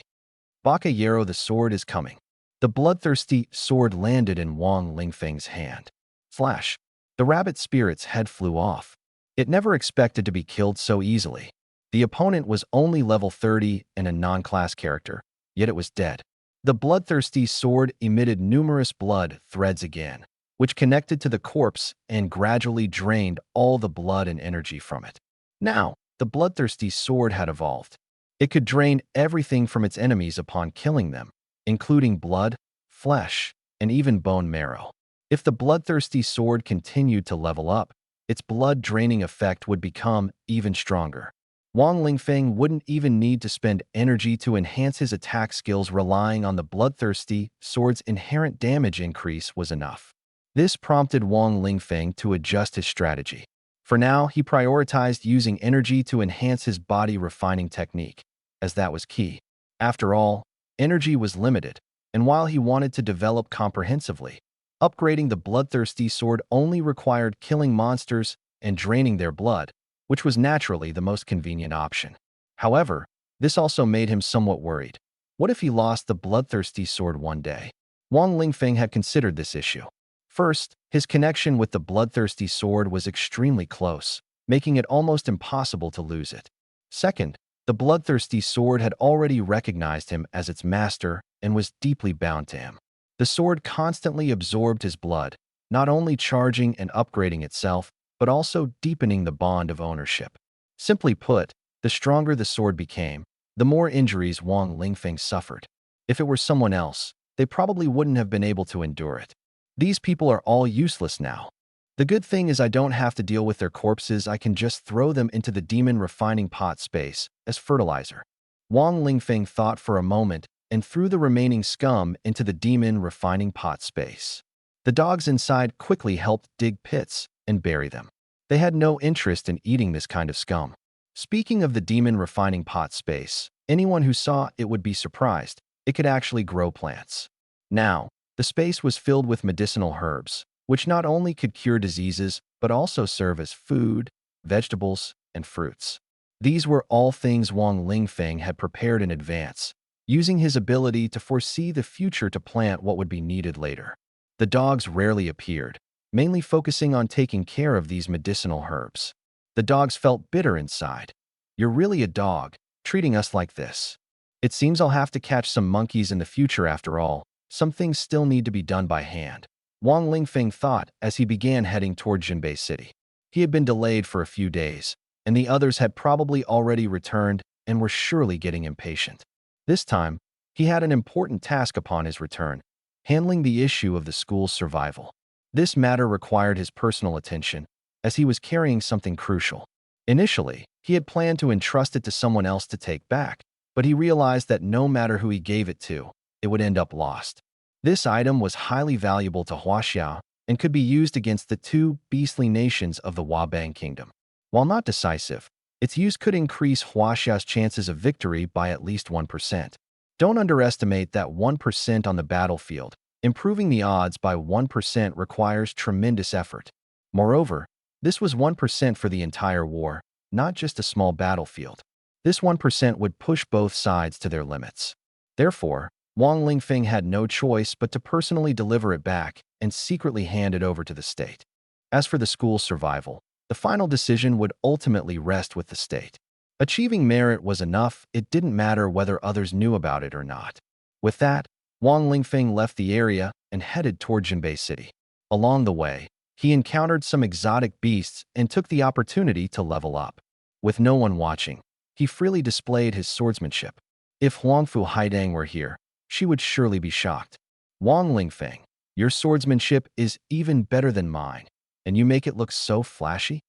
Bakayero, the sword is coming. The bloodthirsty sword landed in Wang Lingfeng's hand. Flash. The rabbit spirit's head flew off. It never expected to be killed so easily. The opponent was only level 30 and a non-class character, yet it was dead. The bloodthirsty sword emitted numerous blood threads again, which connected to the corpse and gradually drained all the blood and energy from it. Now, the bloodthirsty sword had evolved. It could drain everything from its enemies upon killing them, including blood, flesh, and even bone marrow. If the bloodthirsty sword continued to level up, its blood-draining effect would become even stronger. Wang Lingfeng wouldn't even need to spend energy to enhance his attack skills. Relying on the bloodthirsty sword's inherent damage increase was enough. This prompted Wang Lingfeng to adjust his strategy. For now, he prioritized using energy to enhance his body refining technique, as that was key. After all, energy was limited, and while he wanted to develop comprehensively, upgrading the bloodthirsty sword only required killing monsters and draining their blood, which was naturally the most convenient option. However, this also made him somewhat worried. What if he lost the bloodthirsty sword one day? Wang Lingfeng had considered this issue. First, his connection with the bloodthirsty sword was extremely close, making it almost impossible to lose it. Second, the bloodthirsty sword had already recognized him as its master and was deeply bound to him. The sword constantly absorbed his blood, not only charging and upgrading itself, but also deepening the bond of ownership. Simply put, the stronger the sword became, the more injuries Wang Lingfeng suffered. If it were someone else, they probably wouldn't have been able to endure it. These people are all useless now. The good thing is I don't have to deal with their corpses. I can just throw them into the demon refining pot space as fertilizer. Wang Lingfeng thought for a moment and threw the remaining scum into the demon refining pot space. The dogs inside quickly helped dig pits and bury them. They had no interest in eating this kind of scum. Speaking of the demon refining pot space, anyone who saw it would be surprised. It could actually grow plants. Now, the space was filled with medicinal herbs, which not only could cure diseases, but also serve as food, vegetables, and fruits. These were all things Wang Lingfeng had prepared in advance, using his ability to foresee the future to plant what would be needed later. The dogs rarely appeared, mainly focusing on taking care of these medicinal herbs. The dogs felt bitter inside. You're really a dog, treating us like this. It seems I'll have to catch some monkeys in the future after all. Some things still need to be done by hand. Wang Lingfeng thought as he began heading toward Jinbei City. He had been delayed for a few days, and the others had probably already returned and were surely getting impatient. This time, he had an important task upon his return, handling the issue of the school's survival. This matter required his personal attention, as he was carrying something crucial. Initially, he had planned to entrust it to someone else to take back, but he realized that no matter who he gave it to, it would end up lost. This item was highly valuable to Huaxia and could be used against the two beastly nations of the Wabang Kingdom. While not decisive, its use could increase Huaxia's chances of victory by at least 1%. Don't underestimate that 1% on the battlefield. Improving the odds by 1% requires tremendous effort. Moreover, this was 1% for the entire war, not just a small battlefield. This 1% would push both sides to their limits. Therefore, Wang Lingfeng had no choice but to personally deliver it back and secretly hand it over to the state. As for the school's survival, the final decision would ultimately rest with the state. Achieving merit was enough. It didn't matter whether others knew about it or not. With that, Wang Lingfeng left the area and headed toward Jinbei City. Along the way, he encountered some exotic beasts and took the opportunity to level up. With no one watching, he freely displayed his swordsmanship. If Huangfu Haidang were here, she would surely be shocked. Wang Lingfeng, Your swordsmanship is even better than mine, and you make it look so flashy?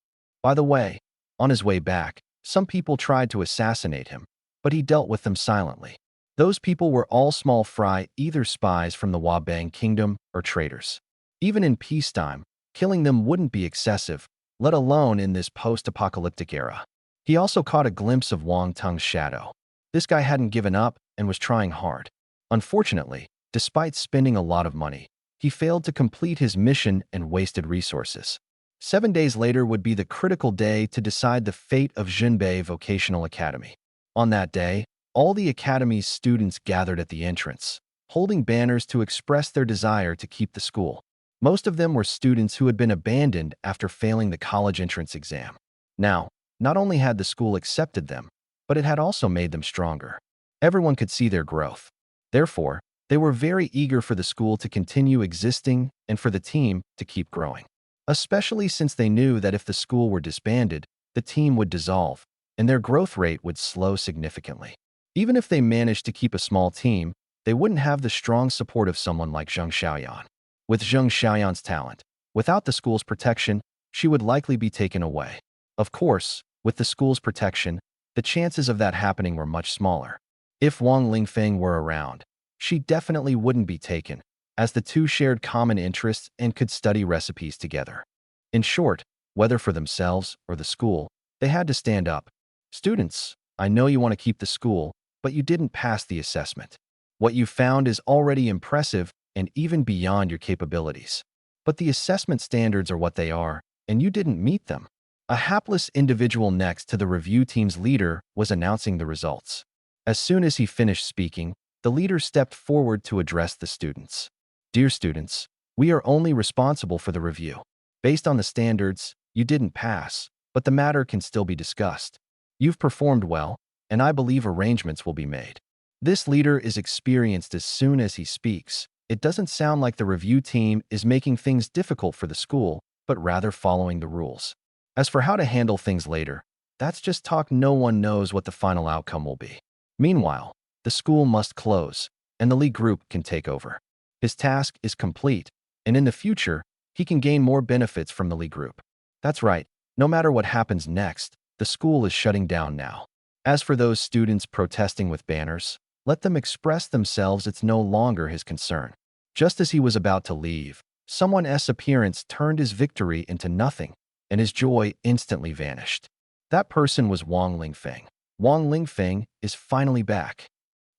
By the way, on his way back, some people tried to assassinate him, but he dealt with them silently. Those people were all small fry, either spies from the Wabang kingdom or traitors. Even in peacetime, killing them wouldn't be excessive, let alone in this post-apocalyptic era. He also caught a glimpse of Wang Tung's shadow. This guy hadn't given up and was trying hard. Unfortunately, despite spending a lot of money, he failed to complete his mission and wasted resources. 7 days later would be the critical day to decide the fate of Junbei Vocational Academy. On that day, all the academy's students gathered at the entrance, holding banners to express their desire to keep the school. Most of them were students who had been abandoned after failing the college entrance exam. Now, not only had the school accepted them, but it had also made them stronger. Everyone could see their growth. Therefore, they were very eager for the school to continue existing and for the team to keep growing. Especially since they knew that if the school were disbanded, the team would dissolve, and their growth rate would slow significantly. Even if they managed to keep a small team, they wouldn't have the strong support of someone like Zheng Xiaoyan. With Zheng Xiaoyan's talent, without the school's protection, she would likely be taken away. Of course, with the school's protection, the chances of that happening were much smaller. If Wang Lingfeng were around, she definitely wouldn't be taken, as the two shared common interests and could study recipes together. In short, whether for themselves or the school, they had to stand up. Students, I know you want to keep the school, but you didn't pass the assessment. What you found is already impressive and even beyond your capabilities. But the assessment standards are what they are, and you didn't meet them. A hapless individual next to the review team's leader was announcing the results. As soon as he finished speaking, the leader stepped forward to address the students. Dear students, we are only responsible for the review. Based on the standards, you didn't pass, but the matter can still be discussed. You've performed well, and I believe arrangements will be made. This leader is experienced as soon as he speaks. It doesn't sound like the review team is making things difficult for the school, but rather following the rules. As for how to handle things later, that's just talk. No one knows what the final outcome will be. Meanwhile, the school must close, and the Lee group can take over. His task is complete, and in the future, he can gain more benefits from the Lee group. That's right, no matter what happens next, the school is shutting down now. As for those students protesting with banners, let them express themselves. It's no longer his concern. Just as he was about to leave, someone's appearance turned his victory into nothing, and his joy instantly vanished. That person was Wang Lingfeng. Wang Lingfeng is finally back.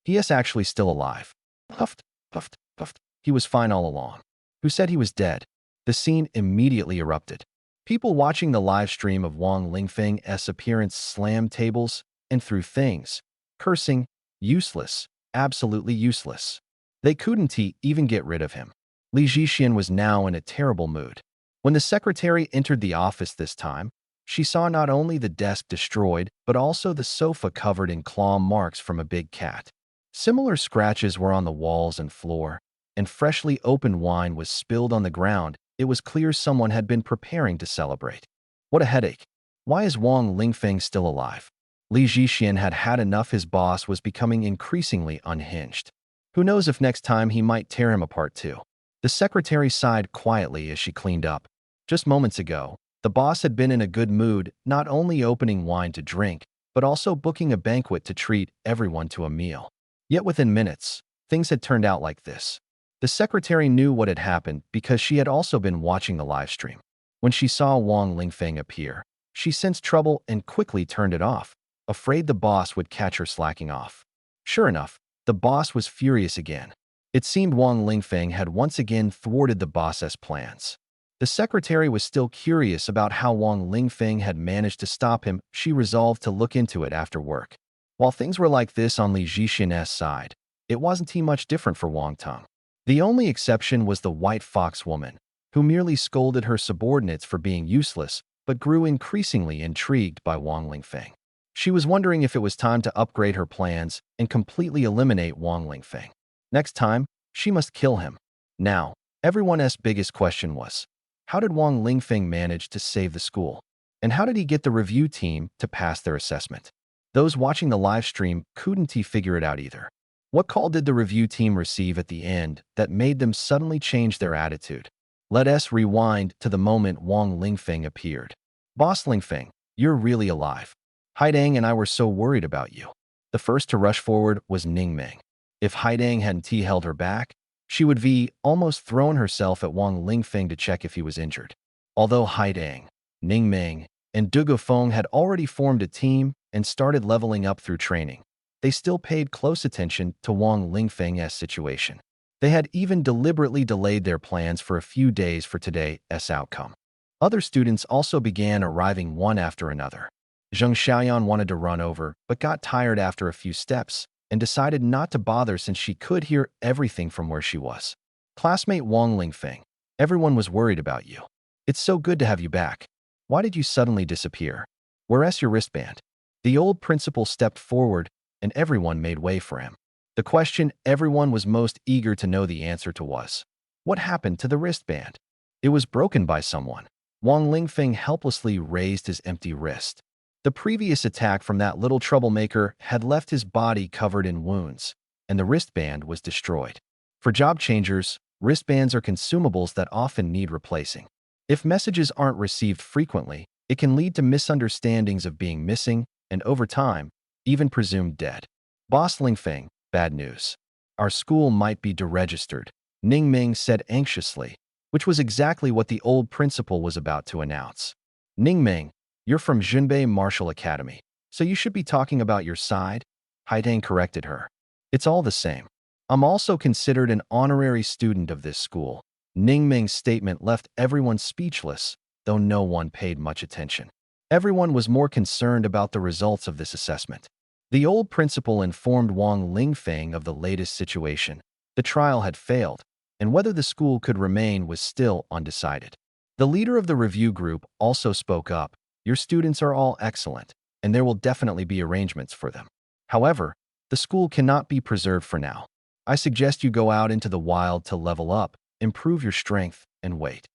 He is actually still alive. Puffed, puffed, puffed. He was fine all along. Who said he was dead? The scene immediately erupted. People watching the live stream of Wang Lingfeng's appearance slammed tables and threw things, cursing, useless, absolutely useless. They couldn't even get rid of him. Li Zhixian was now in a terrible mood. When the secretary entered the office this time, she saw not only the desk destroyed, but also the sofa covered in claw marks from a big cat. Similar scratches were on the walls and floor, and freshly opened wine was spilled on the ground. It was clear someone had been preparing to celebrate. What a headache. Why is Wang Lingfeng still alive? Li Zhixian had had enough. His boss was becoming increasingly unhinged. Who knows if next time he might tear him apart too. The secretary sighed quietly as she cleaned up. Just moments ago, the boss had been in a good mood, not only opening wine to drink, but also booking a banquet to treat everyone to a meal. Yet within minutes, things had turned out like this. The secretary knew what had happened because she had also been watching the live stream. When she saw Wang Lingfeng appear, she sensed trouble and quickly turned it off, afraid the boss would catch her slacking off. Sure enough, the boss was furious again. It seemed Wang Lingfeng had once again thwarted the boss's plans. The secretary was still curious about how Wang Lingfeng had managed to stop him. She resolved to look into it after work. While things were like this on Li Zhixian's side, it wasn't much different for Wang Tung. The only exception was the white fox woman, who merely scolded her subordinates for being useless, but grew increasingly intrigued by Wang Lingfeng. She was wondering if it was time to upgrade her plans and completely eliminate Wang Lingfeng. Next time, she must kill him. Now, everyone's biggest question was, how did Wang Lingfeng manage to save the school? And how did he get the review team to pass their assessment? Those watching the live stream couldn't figure it out either. What call did the review team receive at the end that made them suddenly change their attitude? Let us rewind to the moment Wang Lingfeng appeared. Boss Lingfeng, you're really alive. Haidang and I were so worried about you. The first to rush forward was Ningming. If Haidang hadn't held her back, she would be almost thrown herself at Wang Lingfeng to check if he was injured. Although Haidang, Ningming, and Du Gufeng had already formed a team and started leveling up through training, they still paid close attention to Wang Lingfeng's situation. They had even deliberately delayed their plans for a few days for today's outcome. Other students also began arriving one after another. Zheng Xiaoyan wanted to run over, but got tired after a few steps and decided not to bother since she could hear everything from where she was. Classmate Wang Lingfeng, everyone was worried about you. It's so good to have you back. Why did you suddenly disappear? Where's your wristband? The old principal stepped forward and everyone made way for him. The question everyone was most eager to know the answer to was, what happened to the wristband? It was broken by someone. Wang Lingfeng helplessly raised his empty wrist. The previous attack from that little troublemaker had left his body covered in wounds, and the wristband was destroyed. For job changers, wristbands are consumables that often need replacing. If messages aren't received frequently, it can lead to misunderstandings of being missing and, over time, even presumed dead. Boss Lingfeng, bad news. Our school might be deregistered, Ningming said anxiously, which was exactly what the old principal was about to announce. Ningming, you're from Junbei Martial Academy, so you should be talking about your side, Haidang corrected her. It's all the same. I'm also considered an honorary student of this school. Ningming's statement left everyone speechless, though no one paid much attention. Everyone was more concerned about the results of this assessment. The old principal informed Wang Lingfeng of the latest situation. The trial had failed, and whether the school could remain was still undecided. The leader of the review group also spoke up. Your students are all excellent, and there will definitely be arrangements for them. However, the school cannot be preserved for now. I suggest you go out into the wild to level up, improve your strength, and weight.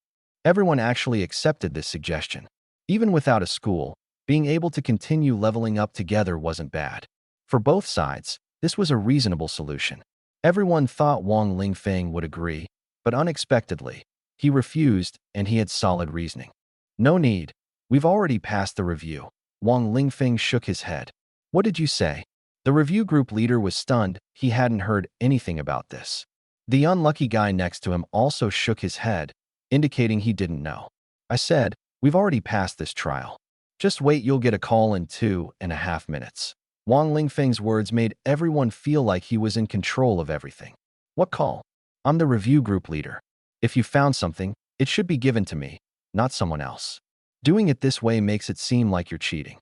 Everyone actually accepted this suggestion. Even without a school, being able to continue leveling up together wasn't bad. For both sides, this was a reasonable solution. Everyone thought Wang Lingfeng would agree, but unexpectedly, he refused and he had solid reasoning. No need. We've already passed the review. Wang Lingfeng shook his head. What did you say? The review group leader was stunned. He hadn't heard anything about this. The unlucky guy next to him also shook his head, indicating he didn't know. I said, we've already passed this trial. Just wait, you'll get a call in 2.5 minutes. Wang Lingfeng's words made everyone feel like he was in control of everything. What call? I'm the review group leader. If you found something, it should be given to me, not someone else. Doing it this way makes it seem like you're cheating.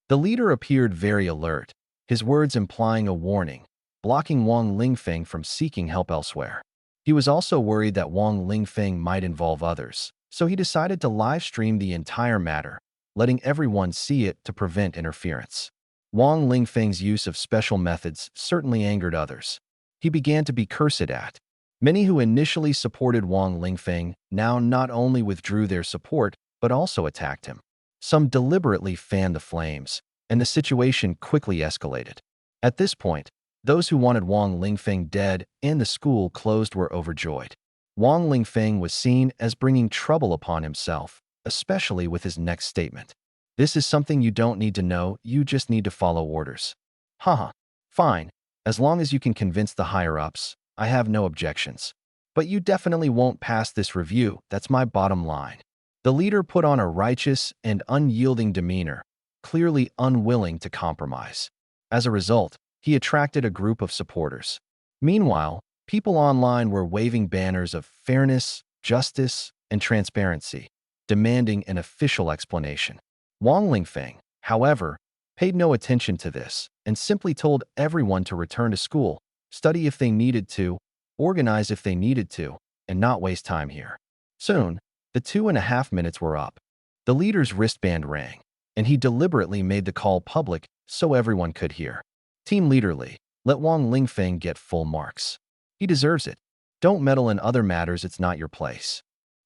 The leader appeared very alert, his words implying a warning, blocking Wang Lingfeng from seeking help elsewhere. He was also worried that Wang Lingfeng might involve others, so he decided to live stream the entire matter, letting everyone see it to prevent interference. Wang Lingfeng's use of special methods certainly angered others. He began to be cursed at. Many who initially supported Wang Lingfeng now not only withdrew their support, but also attacked him. Some deliberately fanned the flames, and the situation quickly escalated. At this point, those who wanted Wang Lingfeng dead and the school closed were overjoyed. Wang Lingfeng was seen as bringing trouble upon himself, especially with his next statement. This is something you don't need to know, you just need to follow orders. Haha, fine, as long as you can convince the higher-ups, I have no objections. But you definitely won't pass this review, that's my bottom line. The leader put on a righteous and unyielding demeanor, clearly unwilling to compromise. As a result, he attracted a group of supporters. Meanwhile, people online were waving banners of fairness, justice, and transparency, demanding an official explanation. Wang Lingfeng, however, paid no attention to this and simply told everyone to return to school, study if they needed to, organize if they needed to, and not waste time here. Soon, the 2.5 minutes were up. The leader's wristband rang, and he deliberately made the call public so everyone could hear. Team Leader Li, let Wang Lingfeng get full marks. He deserves it. Don't meddle in other matters, it's not your place.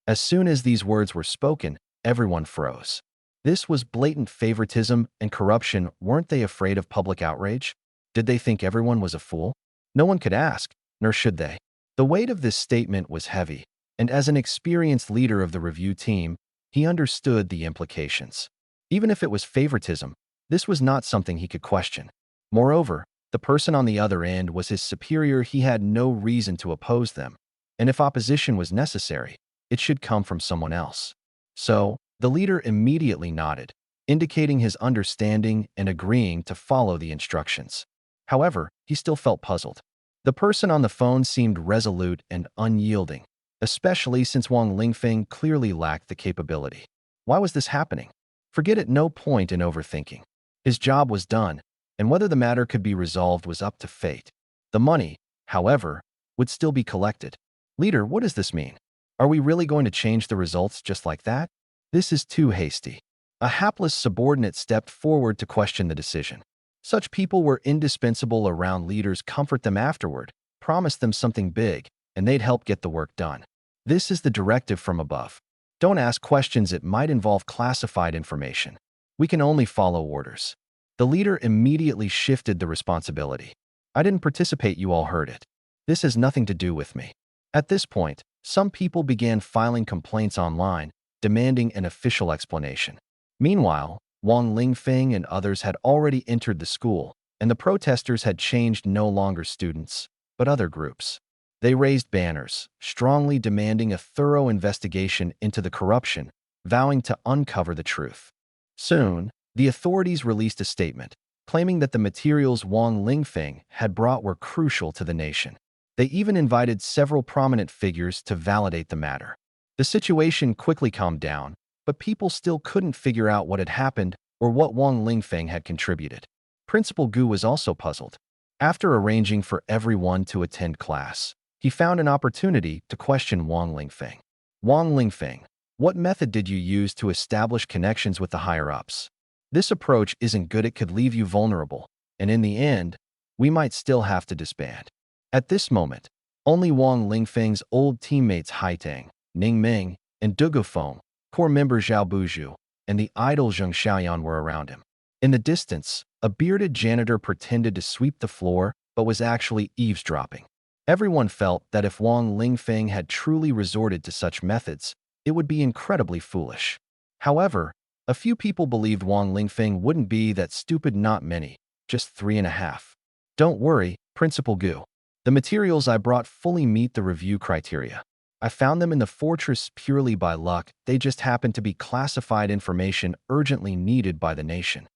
As soon as these words were spoken, everyone froze. This was blatant favoritism and corruption. Weren't they afraid of public outrage? Did they think everyone was a fool? No one could ask, nor should they. The weight of this statement was heavy, and as an experienced leader of the review team, he understood the implications. Even if it was favoritism, this was not something he could question. Moreover, the person on the other end was his superior. He had no reason to oppose them, and if opposition was necessary, it should come from someone else. So, the leader immediately nodded, indicating his understanding and agreeing to follow the instructions. However, he still felt puzzled. The person on the phone seemed resolute and unyielding, especially since Wang Lingfeng clearly lacked the capability. Why was this happening? Forget it, no point in overthinking. His job was done, and whether the matter could be resolved was up to fate. The money, however, would still be collected. Leader, what does this mean? Are we really going to change the results just like that? This is too hasty. A hapless subordinate stepped forward to question the decision. Such people were indispensable around leaders. Comfort them afterward, promise them something big, and they'd help get the work done. This is the directive from above. Don't ask questions, it might involve classified information. We can only follow orders. The leader immediately shifted the responsibility. I didn't participate, you all heard it. This has nothing to do with me. At this point, some people began filing complaints online, demanding an official explanation. Meanwhile, Wang Lingfeng and others had already entered the school, and the protesters had changed, no longer students, but other groups. They raised banners, strongly demanding a thorough investigation into the corruption, vowing to uncover the truth. Soon, the authorities released a statement, claiming that the materials Wang Lingfeng had brought were crucial to the nation. They even invited several prominent figures to validate the matter. The situation quickly calmed down, but people still couldn't figure out what had happened or what Wang Lingfeng had contributed. Principal Gu was also puzzled. After arranging for everyone to attend class, he found an opportunity to question Wang Lingfeng. Wang Lingfeng, what method did you use to establish connections with the higher-ups? This approach isn't good, it could leave you vulnerable, and in the end, we might still have to disband. At this moment, only Wang Lingfeng's old teammates Haitang, Ning Ming, and Du Gufeng, core member Zhao Buzhu, and the idol Zheng Xiaoyan were around him. In the distance, a bearded janitor pretended to sweep the floor but was actually eavesdropping. Everyone felt that if Wang Lingfeng had truly resorted to such methods, it would be incredibly foolish. However, a few people believed Wang Lingfeng wouldn't be that stupid. Not many, just 3.5. Don't worry, Principal Gu. The materials I brought fully meet the review criteria. I found them in the fortress purely by luck. They just happened to be classified information urgently needed by the nation.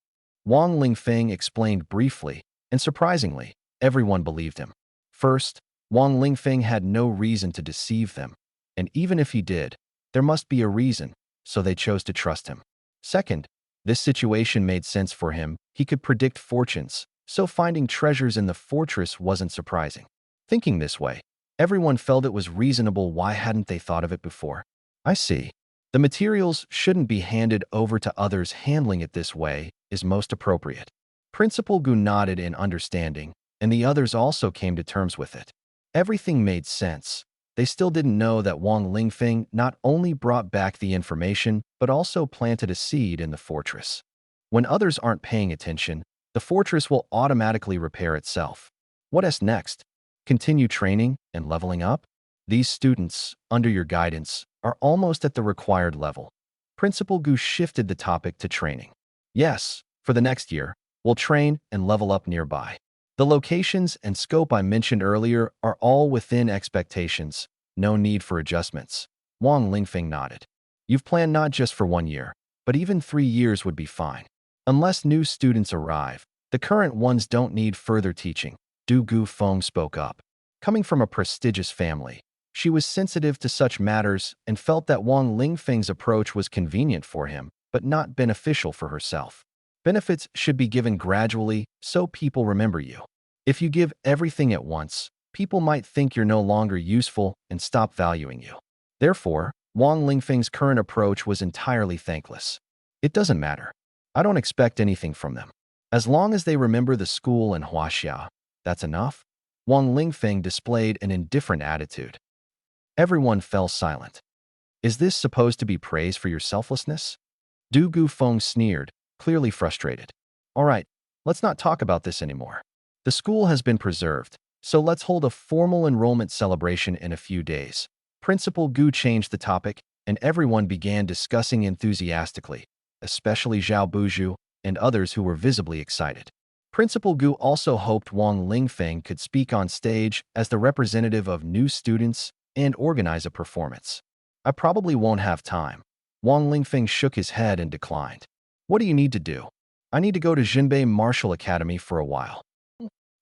Wang Lingfeng explained briefly, and surprisingly, everyone believed him. First, Wang Lingfeng had no reason to deceive them, and even if he did, there must be a reason, so they chose to trust him. Second, this situation made sense for him. He could predict fortunes, so finding treasures in the fortress wasn't surprising. Thinking this way, everyone felt it was reasonable. Why hadn't they thought of it before? I see. The materials shouldn't be handed over to others. Handling it this way is most appropriate. Principal Gu nodded in understanding, and the others also came to terms with it. Everything made sense. They still didn't know that Wang Lingfeng not only brought back the information, but also planted a seed in the fortress. When others aren't paying attention, the fortress will automatically repair itself. What's next? Continue training and leveling up? These students, under your guidance, are almost at the required level. Principal Gu shifted the topic to training. Yes, for the next year, we'll train and level up nearby. The locations and scope I mentioned earlier are all within expectations. No need for adjustments. Wang Lingfeng nodded. You've planned not just for 1 year, but even 3 years would be fine. Unless new students arrive, the current ones don't need further teaching. Du Gufeng spoke up. Coming from a prestigious family, she was sensitive to such matters and felt that Wang Lingfeng's approach was convenient for him, but not beneficial for herself. Benefits should be given gradually so people remember you. If you give everything at once, people might think you're no longer useful and stop valuing you. Therefore, Wang Lingfeng's current approach was entirely thankless. It doesn't matter. I don't expect anything from them. As long as they remember the school and Huaxia, that's enough. Wang Lingfeng displayed an indifferent attitude. Everyone fell silent. Is this supposed to be praise for your selflessness? Du Gufeng sneered, clearly frustrated. All right, let's not talk about this anymore. The school has been preserved, So let's hold a formal enrollment celebration in a few days. Principal Gu changed the topic, and everyone began discussing enthusiastically, especially Zhao Buju and others who were visibly excited. Principal Gu also hoped Wang Lingfeng could speak on stage as the representative of new students and organize a performance. I probably won't have time. Wang Lingfeng shook his head and declined. What do you need to do? I need to go to Jinbei Martial Academy for a while.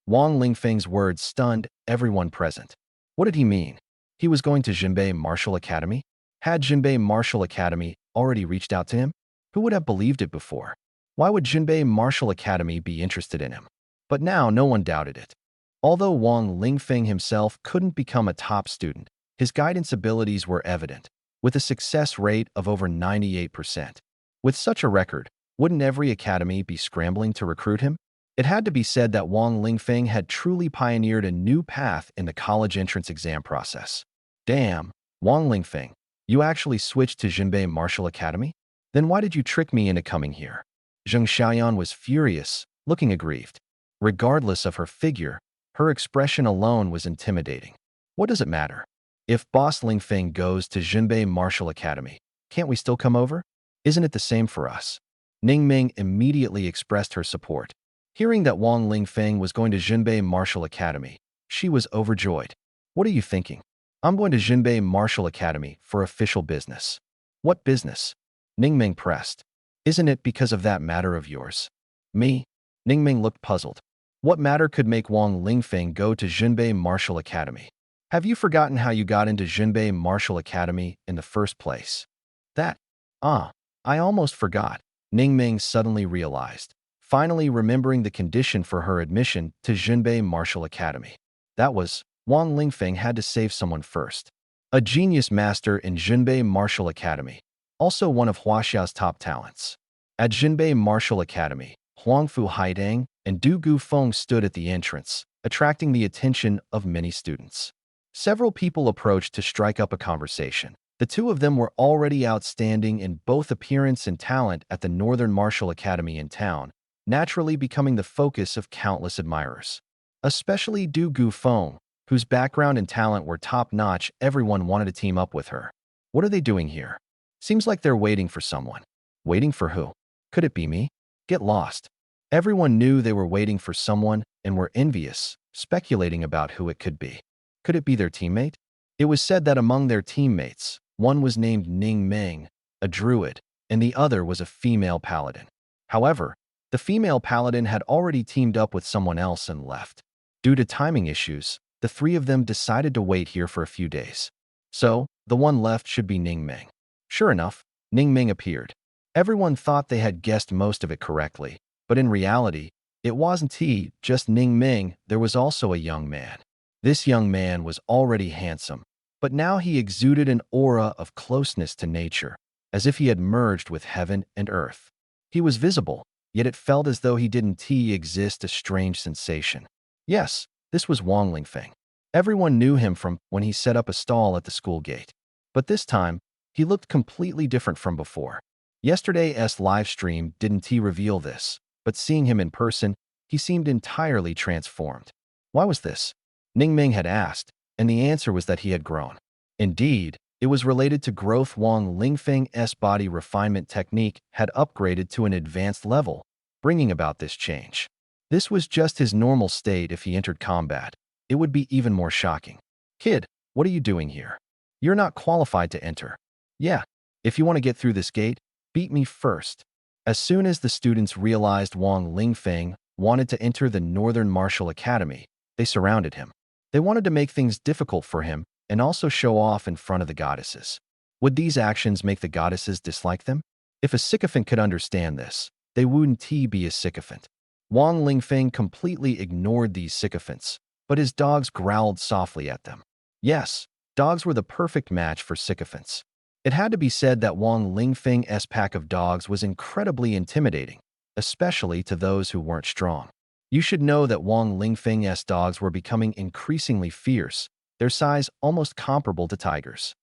Wang Lingfeng's words stunned everyone present. What did he mean? He was going to Jinbei Martial Academy? Had Jinbei Martial Academy already reached out to him? Who would have believed it before? Why would Jinbei Martial Academy be interested in him? But now no one doubted it. Although Wang Lingfeng himself couldn't become a top student, his guidance abilities were evident, with a success rate of over 98%. With such a record, wouldn't every academy be scrambling to recruit him? It had to be said that Wang Lingfeng had truly pioneered a new path in the college entrance exam process. Damn, Wang Lingfeng, you actually switched to Jinbei Martial Academy? Then why did you trick me into coming here? Zheng Xiaoyan was furious, looking aggrieved. Regardless of her figure, her expression alone was intimidating. What does it matter? If Boss Lingfeng goes to Jinbei Martial Academy, can't we still come over? Isn't it the same for us? Ning Ming immediately expressed her support. Hearing that Wang Lingfeng was going to Jinbei Martial Academy, she was overjoyed. What are you thinking? I'm going to Jinbei Martial Academy for official business. What business? Ning Ming pressed. Isn't it because of that matter of yours? Me? Ning Ming looked puzzled. What matter could make Wang Lingfeng go to Jinbei Martial Academy? Have you forgotten how you got into Jinbei Martial Academy in the first place? That? I almost forgot. Ning Ming suddenly realized, finally remembering the condition for her admission to Jinbei Martial Academy. That was, Wang Lingfeng had to save someone first. A genius master in Jinbei Martial Academy, also one of Huaxia's top talents. At Jinbei Martial Academy, Huangfu Haidang and Du Gufeng stood at the entrance, attracting the attention of many students. Several people approached to strike up a conversation. The two of them were already outstanding in both appearance and talent at the Northern Martial Academy in town, naturally becoming the focus of countless admirers. Especially Du Gufeng, whose background and talent were top-notch. Everyone wanted to team up with her. What are they doing here? Seems like they're waiting for someone. Waiting for who? Could it be me? Get lost. Everyone knew they were waiting for someone and were envious, speculating about who it could be. Could it be their teammate? It was said that among their teammates, one was named Ning Ming, a druid, and the other was a female paladin. However, the female paladin had already teamed up with someone else and left. Due to timing issues, the three of them decided to wait here for a few days. So, the one left should be Ning Ming. Sure enough, Ning Ming appeared. Everyone thought they had guessed most of it correctly, but in reality, it wasn't just Ning Ming. There was also a young man. This young man was already handsome, but now he exuded an aura of closeness to nature, as if he had merged with heaven and earth. He was visible, yet it felt as though he didn't exist, a strange sensation. Yes, this was Wang Lingfeng. Everyone knew him from when he set up a stall at the school gate. But this time, he looked completely different from before. Yesterday's live stream didn't reveal this, but seeing him in person, he seemed entirely transformed. Why was this? Ning Ming had asked, and the answer was that he had grown. Indeed, it was related to growth. Wang Lingfeng's body refinement technique had upgraded to an advanced level, bringing about this change. This was just his normal state. If he entered combat, it would be even more shocking. Kid, what are you doing here? You're not qualified to enter. Yeah, if you want to get through this gate, beat me first. As soon as the students realized Wang Lingfeng wanted to enter the Northern Martial Academy, they surrounded him. They wanted to make things difficult for him and also show off in front of the goddesses. Would these actions make the goddesses dislike them? If a sycophant could understand this, they wouldn't be a sycophant. Wang Lingfeng completely ignored these sycophants, but his dogs growled softly at them. Yes, dogs were the perfect match for sycophants. It had to be said that Wang Lingfeng's pack of dogs was incredibly intimidating, especially to those who weren't strong. You should know that Wang Lingfeng's dogs were becoming increasingly fierce, their size almost comparable to tigers.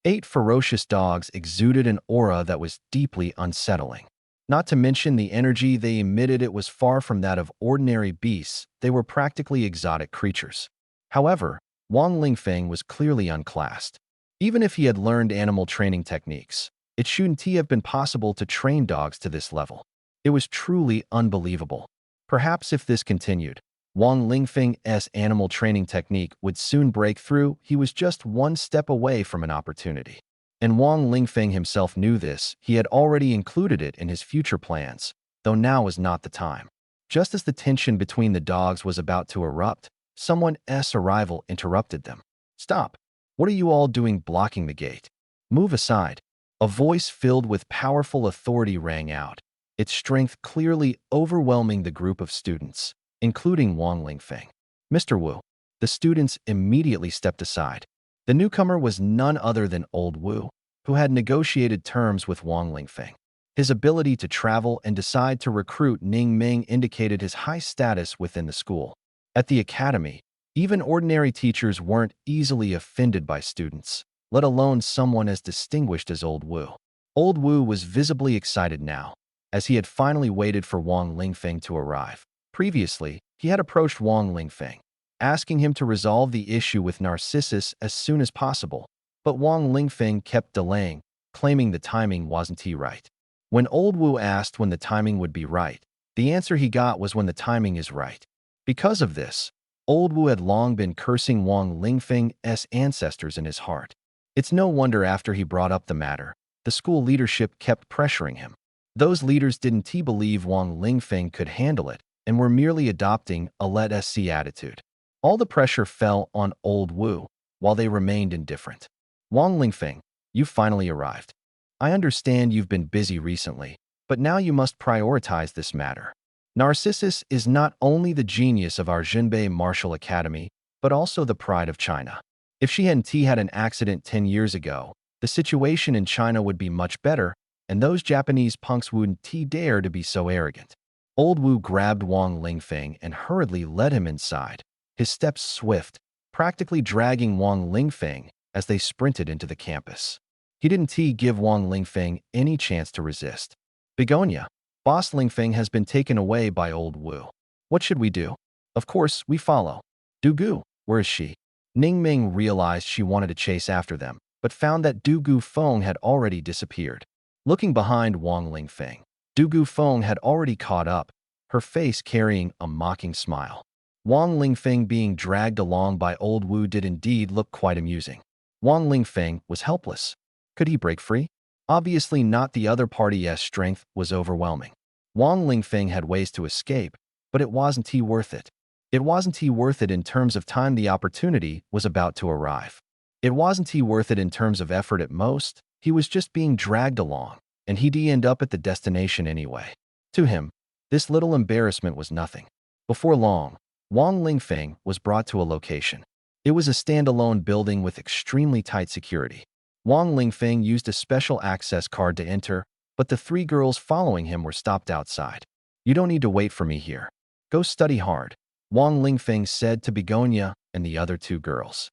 8 ferocious dogs exuded an aura that was deeply unsettling. Not to mention the energy they emitted, it was far from that of ordinary beasts. They were practically exotic creatures. However, Wang Lingfeng was clearly unclassed. Even if he had learned animal training techniques, it shouldn't have been possible to train dogs to this level. It was truly unbelievable. Perhaps if this continued, Wang Lingfeng's animal training technique would soon break through. He was just one step away from an opportunity. And Wang Lingfeng himself knew this. He had already included it in his future plans, though now was not the time. Just as the tension between the dogs was about to erupt, someone's arrival interrupted them. "Stop! What are you all doing blocking the gate? Move aside." A voice filled with powerful authority rang out, its strength clearly overwhelming the group of students, including Wang Lingfeng. "Mr. Wu." The students immediately stepped aside. The newcomer was none other than Old Wu, who had negotiated terms with Wang Lingfeng. His ability to travel and decide to recruit Ning Ming indicated his high status within the school. At the academy, even ordinary teachers weren't easily offended by students, let alone someone as distinguished as Old Wu. Old Wu was visibly excited now, as he had finally waited for Wang Lingfeng to arrive. Previously, he had approached Wang Lingfeng, asking him to resolve the issue with Narcissus as soon as possible, but Wang Lingfeng kept delaying, claiming the timing wasn't right. When Old Wu asked when the timing would be right, the answer he got was when the timing is right. Because of this, Old Wu had long been cursing Wang Lingfeng's ancestors in his heart. It's no wonder after he brought up the matter, the school leadership kept pressuring him. Those leaders didn't believe Wang Lingfeng could handle it and were merely adopting a let-us-see attitude. All the pressure fell on Old Wu, while they remained indifferent. "Wang Lingfeng, you finally arrived. I understand you've been busy recently, but now you must prioritize this matter. Narcissus is not only the genius of our Jinbei Martial Academy, but also the pride of China. If she hadn't had an accident 10 years ago, the situation in China would be much better, and those Japanese punks wouldn't dare to be so arrogant." Old Wu grabbed Wang Lingfeng and hurriedly led him inside, his steps swift, practically dragging Wang Lingfeng as they sprinted into the campus. He didn't give Wang Lingfeng any chance to resist. "Begonia, Boss Lingfeng has been taken away by Old Wu. What should we do?" "Of course, we follow." "Dugu, where is she?" Ning Ming realized she wanted to chase after them, but found that Dugu Feng had already disappeared. Looking behind Wang Lingfeng, Dugu Feng had already caught up, her face carrying a mocking smile. Wang Lingfeng being dragged along by Old Wu did indeed look quite amusing. Wang Lingfeng was helpless. Could he break free? Obviously not. The other party's strength was overwhelming. Wang Lingfeng had ways to escape, but it wasn't worth it. It wasn't worth it in terms of time. The opportunity was about to arrive. It wasn't worth it in terms of effort at most. He was just being dragged along, and he'd end up at the destination anyway. To him, this little embarrassment was nothing. Before long, Wang Lingfeng was brought to a location. It was a standalone building with extremely tight security. Wang Lingfeng used a special access card to enter, but the 3 girls following him were stopped outside. "You don't need to wait for me here. Go study hard," Wang Lingfeng said to Begonia and the other 2 girls.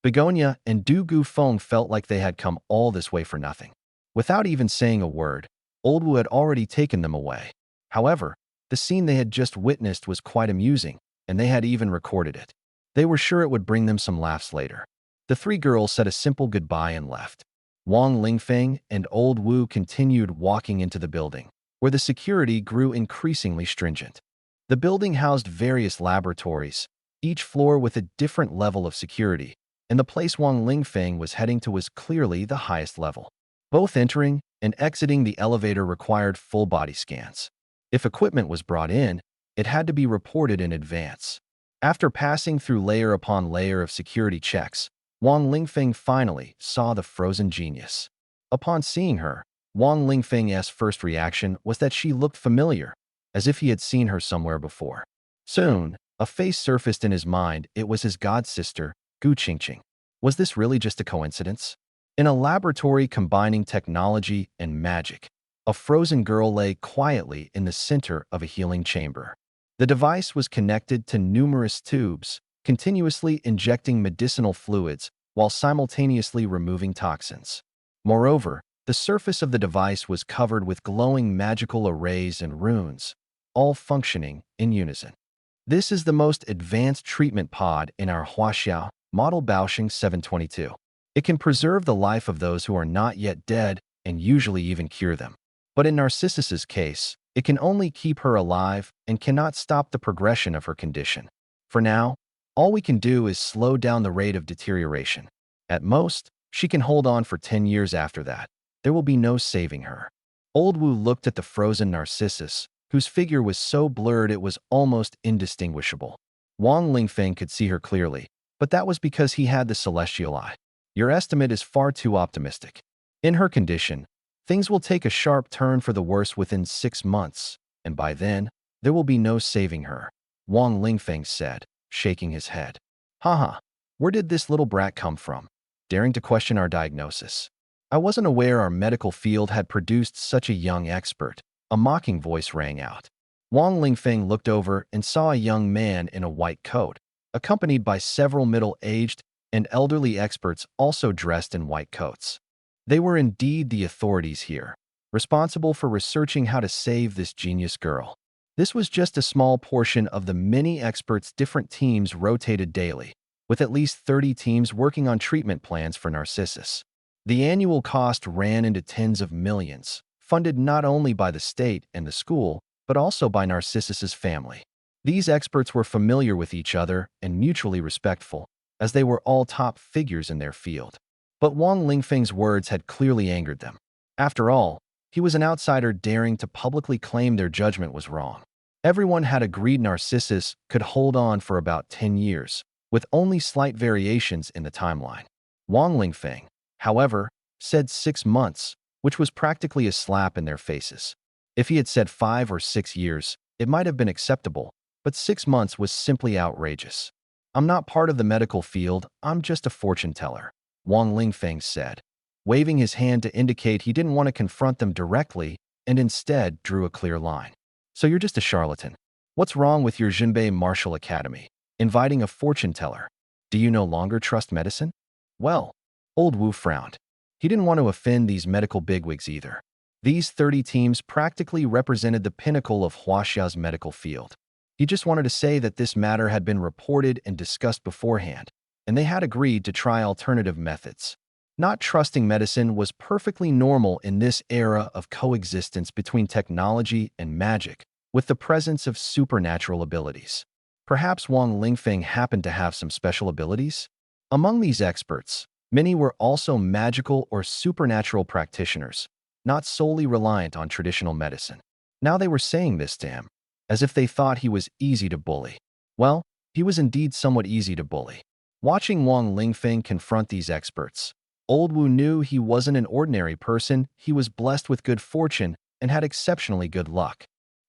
Begonia and Du Gufeng felt like they had come all this way for nothing. Without even saying a word, Old Wu had already taken them away. However, the scene they had just witnessed was quite amusing, and they had even recorded it. They were sure it would bring them some laughs later. The 3 girls said a simple goodbye and left. Wang Lingfeng and Old Wu continued walking into the building, where the security grew increasingly stringent. The building housed various laboratories, each floor with a different level of security, and the place Wang Lingfeng was heading to was clearly the highest level. Both entering and exiting the elevator required full body scans. If equipment was brought in, it had to be reported in advance. After passing through layer upon layer of security checks, Wang Lingfeng finally saw the frozen genius. Upon seeing her, Wang Lingfeng's first reaction was that she looked familiar, as if he had seen her somewhere before. Soon, a face surfaced in his mind. It was his god-sister, Gu Qingqing. Was this really just a coincidence? In a laboratory combining technology and magic, a frozen girl lay quietly in the center of a healing chamber. The device was connected to numerous tubes, continuously injecting medicinal fluids while simultaneously removing toxins. Moreover, the surface of the device was covered with glowing magical arrays and runes, all functioning in unison. This is the most advanced treatment pod in our Huaxiao model Baosheng 722. It can preserve the life of those who are not yet dead and usually even cure them. But in Narcissus's case, it can only keep her alive and cannot stop the progression of her condition. For now, all we can do is slow down the rate of deterioration. At most, she can hold on for 10 years after that. There will be no saving her. Old Wu looked at the frozen Narcissus, whose figure was so blurred it was almost indistinguishable. Wang Lingfeng could see her clearly, but that was because he had the celestial eye. Your estimate is far too optimistic. In her condition, things will take a sharp turn for the worse within 6 months, and by then, there will be no saving her, Wang Lingfeng said, shaking his head. Haha, where did this little brat come from? Daring to question our diagnosis. I wasn't aware our medical field had produced such a young expert. A mocking voice rang out. Wang Lingfeng looked over and saw a young man in a white coat, accompanied by several middle-aged and elderly experts also dressed in white coats. They were indeed the authorities here, responsible for researching how to save this genius girl. This was just a small portion of the many experts different teams rotated daily, with at least 30 teams working on treatment plans for Narcissus. The annual cost ran into tens of millions, funded not only by the state and the school, but also by Narcissus's family. These experts were familiar with each other and mutually respectful, as they were all top figures in their field. But Wang Lingfeng's words had clearly angered them. After all, he was an outsider daring to publicly claim their judgment was wrong. Everyone had agreed Narcissus could hold on for about 10 years, with only slight variations in the timeline. Wang Lingfeng, however, said 6 months, which was practically a slap in their faces. If he had said 5 or 6 years, it might have been acceptable, but 6 months was simply outrageous. I'm not part of the medical field, I'm just a fortune teller, Wang Lingfeng said, waving his hand to indicate he didn't want to confront them directly and instead drew a clear line. So you're just a charlatan. What's wrong with your Jinbei Martial Academy? Inviting a fortune teller. Do you no longer trust medicine? Well, Old Wu frowned. He didn't want to offend these medical bigwigs either. These 30 teams practically represented the pinnacle of Huaxia's medical field. He just wanted to say that this matter had been reported and discussed beforehand, and they had agreed to try alternative methods. Not trusting medicine was perfectly normal in this era of coexistence between technology and magic, with the presence of supernatural abilities. Perhaps Wang Lingfeng happened to have some special abilities? Among these experts, many were also magical or supernatural practitioners, not solely reliant on traditional medicine. Now they were saying this to him, as if they thought he was easy to bully. Well, he was indeed somewhat easy to bully. Watching Wang Lingfeng confront these experts, Old Wu knew he wasn't an ordinary person, he was blessed with good fortune and had exceptionally good luck.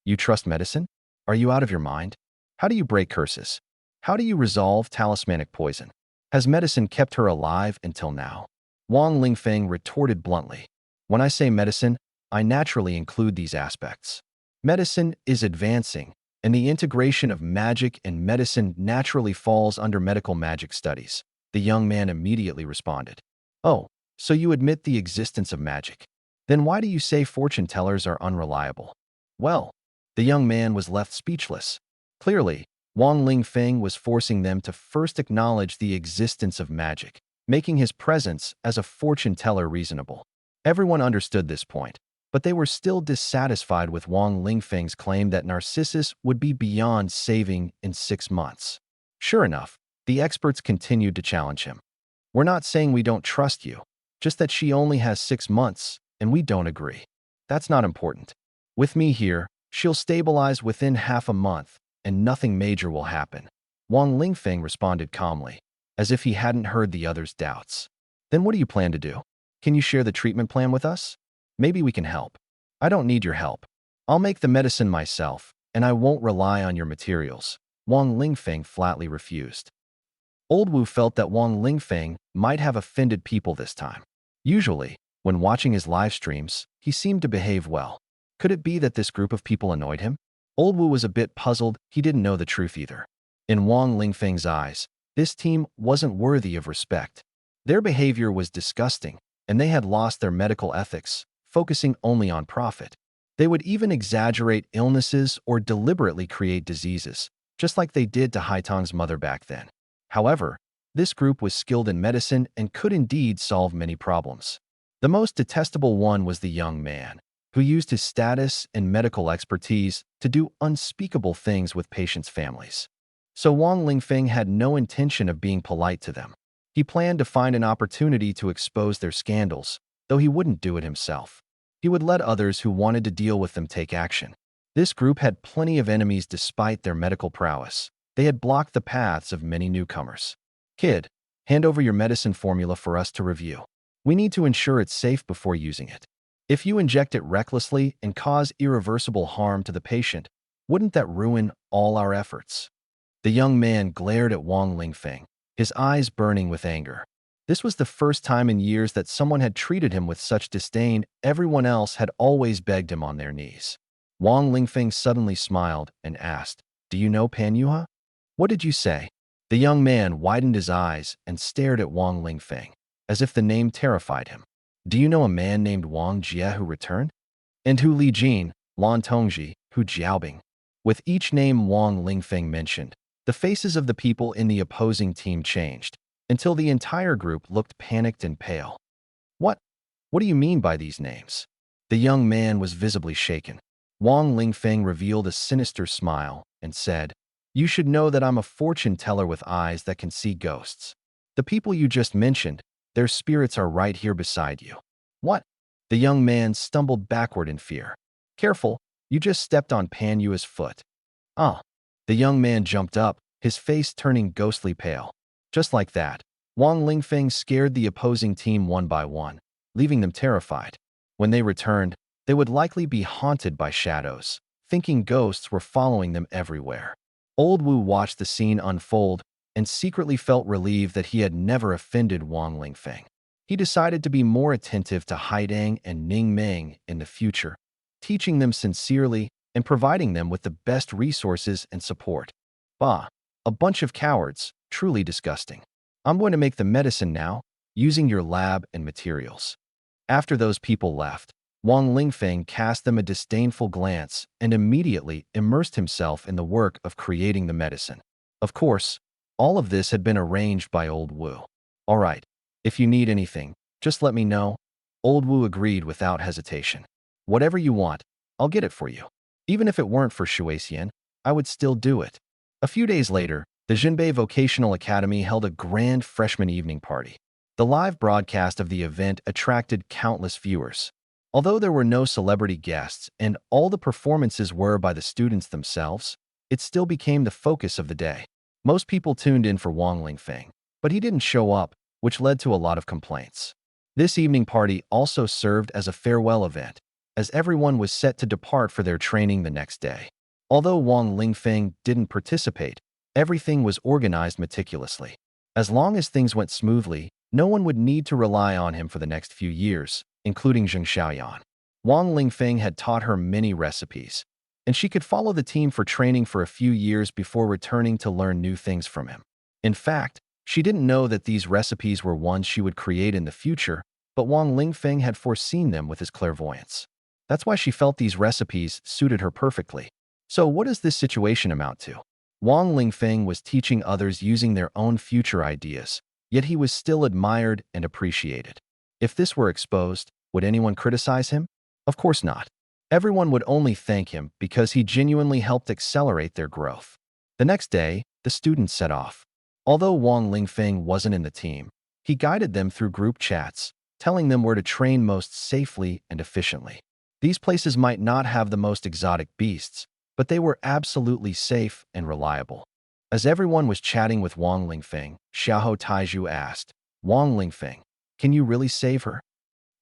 You trust medicine? Are you out of your mind? How do you break curses? How do you resolve talismanic poison? Has medicine kept her alive until now? Wang Lingfeng retorted bluntly. When I say medicine, I naturally include these aspects. Medicine is advancing, and the integration of magic and medicine naturally falls under medical magic studies. The young man immediately responded. Oh, so you admit the existence of magic. Then why do you say fortune tellers are unreliable? Well, the young man was left speechless. Clearly, Wang Lingfeng was forcing them to first acknowledge the existence of magic, making his presence as a fortune teller reasonable. Everyone understood this point, but they were still dissatisfied with Wang Lingfeng's claim that Narcissus would be beyond saving in 6 months. Sure enough, the experts continued to challenge him. We're not saying we don't trust you, just that she only has 6 months, and we don't agree. That's not important. With me here, she'll stabilize within half a month, and nothing major will happen. Wang Lingfeng responded calmly, as if he hadn't heard the other's doubts. Then what do you plan to do? Can you share the treatment plan with us? Maybe we can help. I don't need your help. I'll make the medicine myself, and I won't rely on your materials. Wang Lingfeng flatly refused. Old Wu felt that Wang Lingfeng might have offended people this time. Usually, when watching his live streams, he seemed to behave well. Could it be that this group of people annoyed him? Old Wu was a bit puzzled, he didn't know the truth either. In Wang Lingfeng's eyes, this team wasn't worthy of respect. Their behavior was disgusting, and they had lost their medical ethics, focusing only on profit. They would even exaggerate illnesses or deliberately create diseases, just like they did to Haitong's mother back then. However, this group was skilled in medicine and could indeed solve many problems. The most detestable one was the young man, who used his status and medical expertise to do unspeakable things with patients' families. So Wang Lingfeng had no intention of being polite to them. He planned to find an opportunity to expose their scandals, though he wouldn't do it himself. He would let others who wanted to deal with them take action. This group had plenty of enemies despite their medical prowess. They had blocked the paths of many newcomers. Kid, hand over your medicine formula for us to review. We need to ensure it's safe before using it. If you inject it recklessly and cause irreversible harm to the patient, wouldn't that ruin all our efforts? The young man glared at Wang Lingfeng, his eyes burning with anger. This was the first time in years that someone had treated him with such disdain. Everyone else had always begged him on their knees. Wang Lingfeng suddenly smiled and asked, "Do you know Pan Yuha?" "What did you say?" The young man widened his eyes and stared at Wang Lingfeng, as if the name terrified him. "Do you know a man named Wang Jie who returned? And Hu Lijin, Lan Tongji, Hu Jiaobing?" With each name Wang Lingfeng mentioned, the faces of the people in the opposing team changed, until the entire group looked panicked and pale. What? What do you mean by these names?" The young man was visibly shaken. Wang Lingfeng revealed a sinister smile and said, "You should know that I'm a fortune teller with eyes that can see ghosts. The people you just mentioned, their spirits are right here beside you." "What?" The young man stumbled backward in fear. "Careful, you just stepped on Pan Yua's foot." "Ah." The young man jumped up, his face turning ghostly pale. Just like that, Wang Lingfeng scared the opposing team one by one, leaving them terrified. When they returned, they would likely be haunted by shadows, thinking ghosts were following them everywhere. Old Wu watched the scene unfold and secretly felt relieved that he had never offended Wang Lingfeng. He decided to be more attentive to Haidang and Ning Meng in the future, teaching them sincerely and providing them with the best resources and support. Bah, a bunch of cowards, truly disgusting. I'm going to make the medicine now, using your lab and materials. After those people left, Wang Lingfeng cast them a disdainful glance and immediately immersed himself in the work of creating the medicine. Of course, all of this had been arranged by Old Wu. "All right, if you need anything, just let me know." Old Wu agreed without hesitation. "Whatever you want, I'll get it for you. Even if it weren't for Shuixian, I would still do it." A few days later, the Jinbei Vocational Academy held a grand freshman evening party. The live broadcast of the event attracted countless viewers. Although there were no celebrity guests and all the performances were by the students themselves, it still became the focus of the day. Most people tuned in for Wang Lingfeng, but he didn't show up, which led to a lot of complaints. This evening party also served as a farewell event, as everyone was set to depart for their training the next day. Although Wang Lingfeng didn't participate, everything was organized meticulously. As long as things went smoothly, no one would need to rely on him for the next few years, including Zheng Xiaoyan. Wang Lingfeng had taught her many recipes, and she could follow the team for training for a few years before returning to learn new things from him. In fact, she didn't know that these recipes were ones she would create in the future, but Wang Lingfeng had foreseen them with his clairvoyance. That's why she felt these recipes suited her perfectly. So what does this situation amount to? Wang Lingfeng was teaching others using their own future ideas, yet he was still admired and appreciated. If this were exposed, would anyone criticize him? Of course not. Everyone would only thank him because he genuinely helped accelerate their growth. The next day, the students set off. Although Wang Lingfeng wasn't in the team, he guided them through group chats, telling them where to train most safely and efficiently. These places might not have the most exotic beasts, but they were absolutely safe and reliable. As everyone was chatting with Wang Lingfeng, Xiahou Taizhu asked, "Wang Lingfeng, can you really save her?"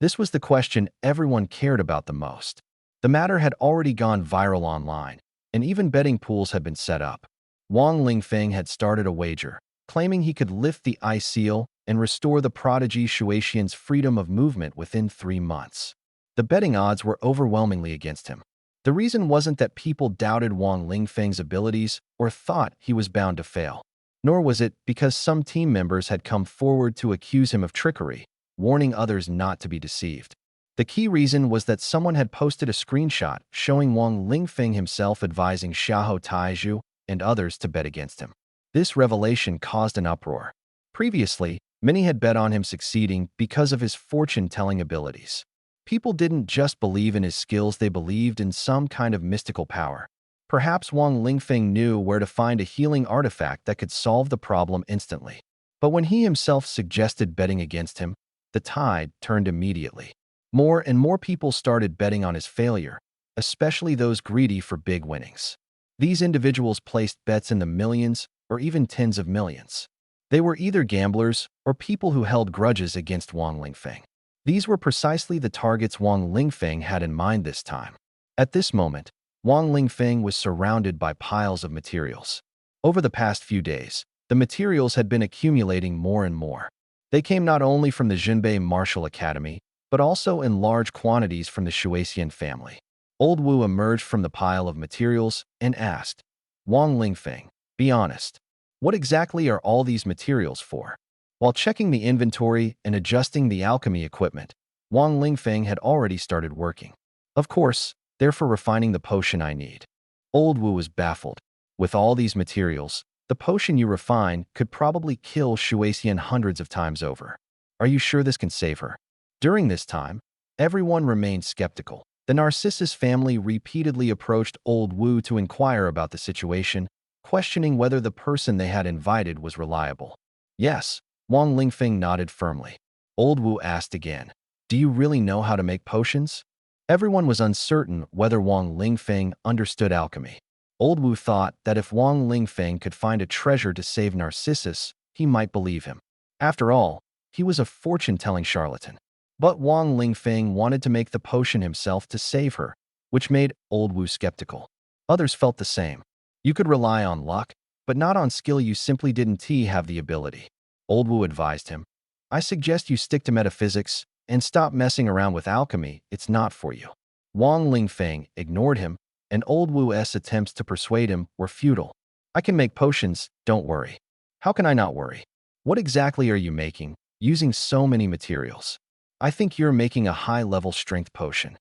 This was the question everyone cared about the most. The matter had already gone viral online, and even betting pools had been set up. Wang Lingfeng had started a wager, claiming he could lift the ice seal and restore the prodigy Shuixian's freedom of movement within 3 months. The betting odds were overwhelmingly against him. The reason wasn't that people doubted Wang Lingfeng's abilities or thought he was bound to fail, nor was it because some team members had come forward to accuse him of trickery, warning others not to be deceived. The key reason was that someone had posted a screenshot showing Wang Lingfeng himself advising Xiahou Taizhu and others to bet against him. This revelation caused an uproar. Previously, many had bet on him succeeding because of his fortune-telling abilities. People didn't just believe in his skills, they believed in some kind of mystical power. Perhaps Wang Lingfeng knew where to find a healing artifact that could solve the problem instantly. But when he himself suggested betting against him, the tide turned immediately. More and more people started betting on his failure, especially those greedy for big winnings. These individuals placed bets in the millions or even tens of millions. They were either gamblers or people who held grudges against Wang Lingfeng. These were precisely the targets Wang Lingfeng had in mind this time. At this moment, Wang Lingfeng was surrounded by piles of materials. Over the past few days, the materials had been accumulating more and more. They came not only from the Jinbei Martial Academy, but also in large quantities from the Shuexian family. Old Wu emerged from the pile of materials and asked, Wang Lingfeng, be honest. What exactly are all these materials for? While checking the inventory and adjusting the alchemy equipment, Wang Lingfeng had already started working. Of course, they're for refining the potion I need. Old Wu was baffled. With all these materials, the potion you refine could probably kill Shuexian hundreds of times over. Are you sure this can save her? During this time, everyone remained skeptical. The Narcissus family repeatedly approached Old Wu to inquire about the situation, questioning whether the person they had invited was reliable. Yes, Wang Lingfeng nodded firmly. Old Wu asked again, do you really know how to make potions? Everyone was uncertain whether Wang Lingfeng understood alchemy. Old Wu thought that if Wang Lingfeng could find a treasure to save Narcissus, he might believe him. After all, he was a fortune-telling charlatan. But Wang Lingfeng wanted to make the potion himself to save her, which made Old Wu skeptical. Others felt the same. You could rely on luck, but not on skill. You simply didn't have the ability. Old Wu advised him, I suggest you stick to metaphysics and stop messing around with alchemy. It's not for you. Wang Lingfeng ignored him, and Old Wu's attempts to persuade him were futile. I can make potions, don't worry. How can I not worry? What exactly are you making, using so many materials? I think you're making a high-level strength potion.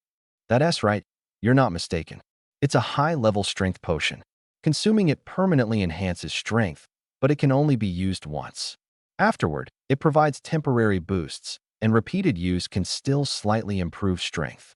That's right, you're not mistaken. It's a high-level strength potion. Consuming it permanently enhances strength, but it can only be used once. Afterward, it provides temporary boosts, and repeated use can still slightly improve strength.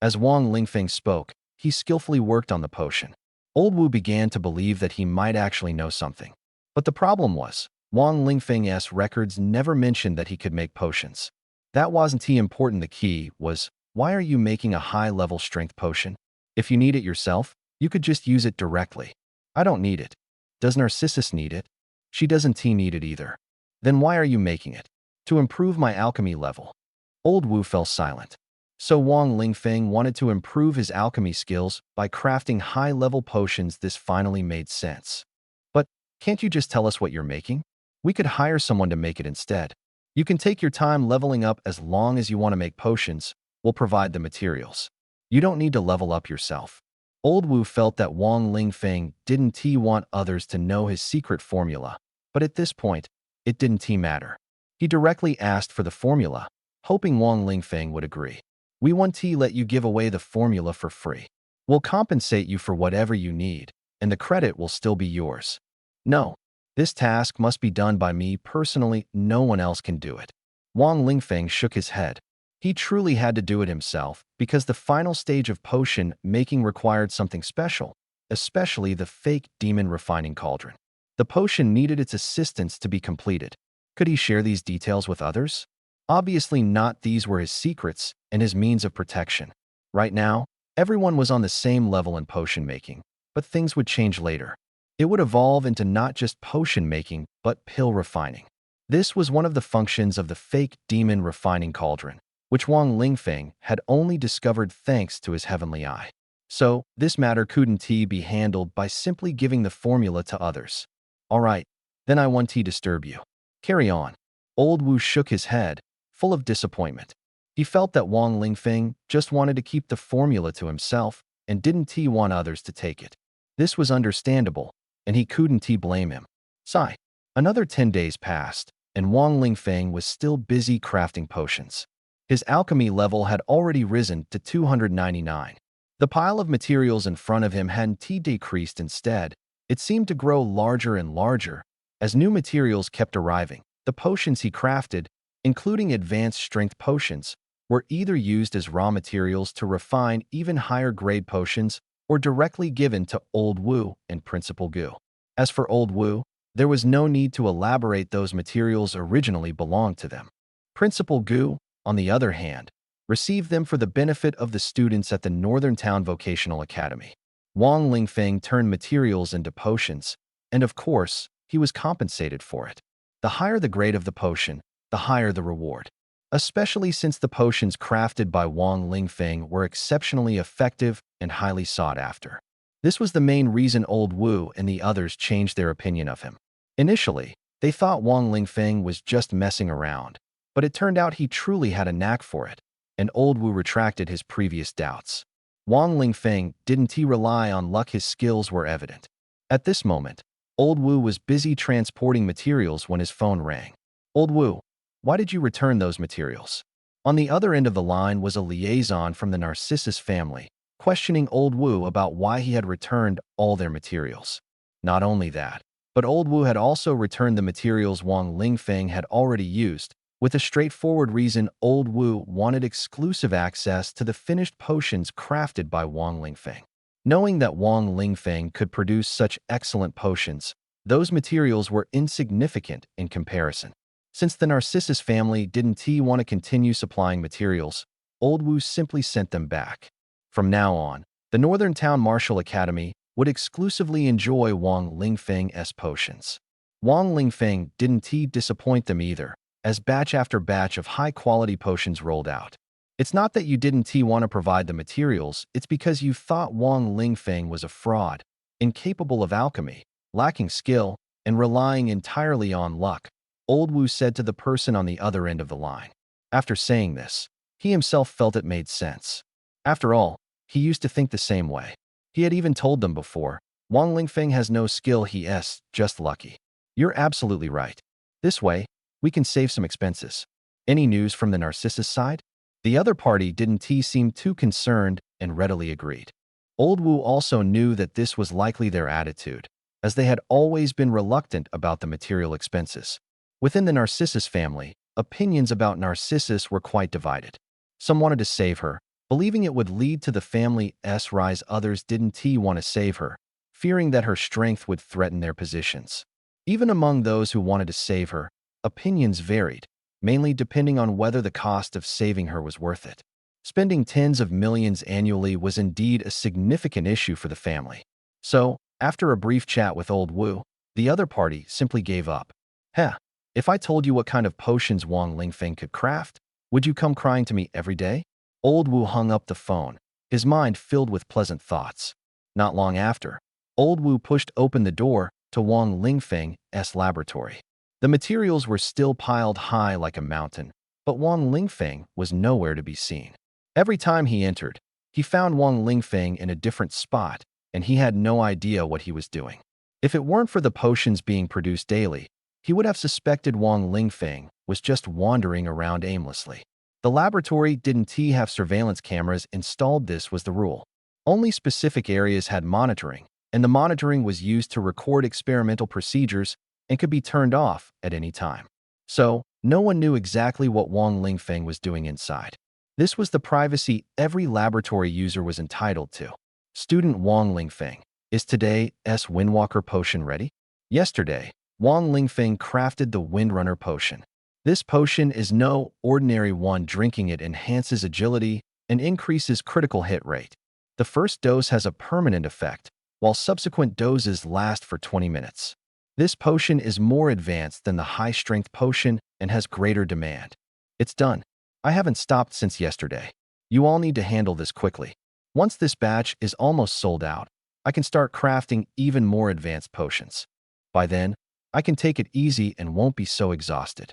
As Wang Lingfeng spoke, he skillfully worked on the potion. Old Wu began to believe that he might actually know something. But the problem was, Wang Lingfeng's records never mentioned that he could make potions. That wasn't important. The key was, why are you making a high-level strength potion? If you need it yourself, you could just use it directly. I don't need it. Does Narcissus need it? She doesn't need it either. Then why are you making it? To improve my alchemy level. Old Wu fell silent. So Wang Lingfeng wanted to improve his alchemy skills by crafting high-level potions. This finally made sense. But can't you just tell us what you're making? We could hire someone to make it instead. You can take your time leveling up as long as you want to make potions. We'll provide the materials. You don't need to level up yourself. Old Wu felt that Wang Lingfeng didn't want others to know his secret formula, but at this point, it didn't matter. He directly asked for the formula, hoping Wang Lingfeng would agree. We want to let you give away the formula for free. We'll compensate you for whatever you need, and the credit will still be yours. No. This task must be done by me personally. No one else can do it. Wang Lingfeng shook his head. He truly had to do it himself because the final stage of potion making required something special, especially the fake demon refining cauldron. The potion needed its assistance to be completed. Could he share these details with others? Obviously not. These were his secrets and his means of protection. Right now, everyone was on the same level in potion making, but things would change later. It would evolve into not just potion making, but pill refining. This was one of the functions of the fake demon refining cauldron, which Wang Lingfeng had only discovered thanks to his heavenly eye. So, this matter couldn't be handled by simply giving the formula to others. All right, then I won't disturb you. Carry on. Old Wu shook his head, full of disappointment. He felt that Wang Lingfeng just wanted to keep the formula to himself and didn't want others to take it. This was understandable, and he couldn't blame him. Sigh. Another 10 days passed, and Wang Lingfeng was still busy crafting potions. His alchemy level had already risen to 299. The pile of materials in front of him hadn't decreased. Instead, It seemed to grow larger and larger as new materials kept arriving. The potions he crafted, including advanced strength potions, were either used as raw materials to refine even higher grade potions or directly given to Old Wu and Principal Gu. As for Old Wu, there was no need to elaborate, those materials originally belonged to them. Principal Gu, on the other hand, received them for the benefit of the students at the Northern Town Vocational Academy. Wang Lingfeng turned materials into potions, and of course, he was compensated for it. The higher the grade of the potion, the higher the reward, especially since the potions crafted by Wang Lingfeng were exceptionally effective and highly sought after. This was the main reason Old Wu and the others changed their opinion of him. Initially, they thought Wang Lingfeng was just messing around, but it turned out he truly had a knack for it, and Old Wu retracted his previous doubts. Wang Lingfeng didn't rely on luck, his skills were evident. At this moment, Old Wu was busy transporting materials when his phone rang. "Old Wu, why did you return those materials?" On the other end of the line was a liaison from the Narcissus family, questioning Old Wu about why he had returned all their materials. Not only that, but Old Wu had also returned the materials Wang Lingfeng had already used, with a straightforward reason: Old Wu wanted exclusive access to the finished potions crafted by Wang Lingfeng. Knowing that Wang Lingfeng could produce such excellent potions, those materials were insignificant in comparison. Since the Narcissus family didn't want to continue supplying materials, Old Wu simply sent them back. From now on, the Northern Town Martial Academy would exclusively enjoy Wang Lingfeng's potions. Wang Lingfeng didn't disappoint them either, as batch after batch of high-quality potions rolled out. It's not that you didn't want to provide the materials, it's because you thought Wang Lingfeng was a fraud, incapable of alchemy, lacking skill, and relying entirely on luck, Old Wu said to the person on the other end of the line. After saying this, he himself felt it made sense. After all, he used to think the same way. He had even told them before, Wang Lingfeng has no skill, he's just lucky. You're absolutely right. This way, we can save some expenses. Any news from the Narcissus side? The other party didn't seem too concerned and readily agreed. Old Wu also knew that this was likely their attitude, as they had always been reluctant about the material expenses. Within the Narcissus family, opinions about Narcissus were quite divided. Some wanted to save her, believing it would lead to the family's rise. Others didn't want to save her, fearing that her strength would threaten their positions. Even among those who wanted to save her, opinions varied, mainly depending on whether the cost of saving her was worth it. Spending tens of millions annually was indeed a significant issue for the family. So, after a brief chat with Old Wu, the other party simply gave up. "Heh, if I told you what kind of potions Wang Lingfeng could craft, would you come crying to me every day?" Old Wu hung up the phone, his mind filled with pleasant thoughts. Not long after, Old Wu pushed open the door to Wang Lingfeng's laboratory. The materials were still piled high like a mountain, but Wang Lingfeng was nowhere to be seen. Every time he entered, he found Wang Lingfeng in a different spot, and he had no idea what he was doing. If it weren't for the potions being produced daily, he would have suspected Wang Lingfeng was just wandering around aimlessly. The laboratory didn't have surveillance cameras installed. This was the rule. Only specific areas had monitoring, and the monitoring was used to record experimental procedures and could be turned off at any time. So, no one knew exactly what Wang Lingfeng was doing inside. This was the privacy every laboratory user was entitled to. Student Wang Lingfeng, is today's Windwalker potion ready? Yesterday, Wang Lingfeng crafted the Windrunner potion. This potion is no ordinary one. Drinking it enhances agility and increases critical hit rate. The first dose has a permanent effect, while subsequent doses last for 20 minutes. This potion is more advanced than the high-strength potion and has greater demand. It's done. I haven't stopped since yesterday. You all need to handle this quickly. Once this batch is almost sold out, I can start crafting even more advanced potions. By then, I can take it easy and won't be so exhausted.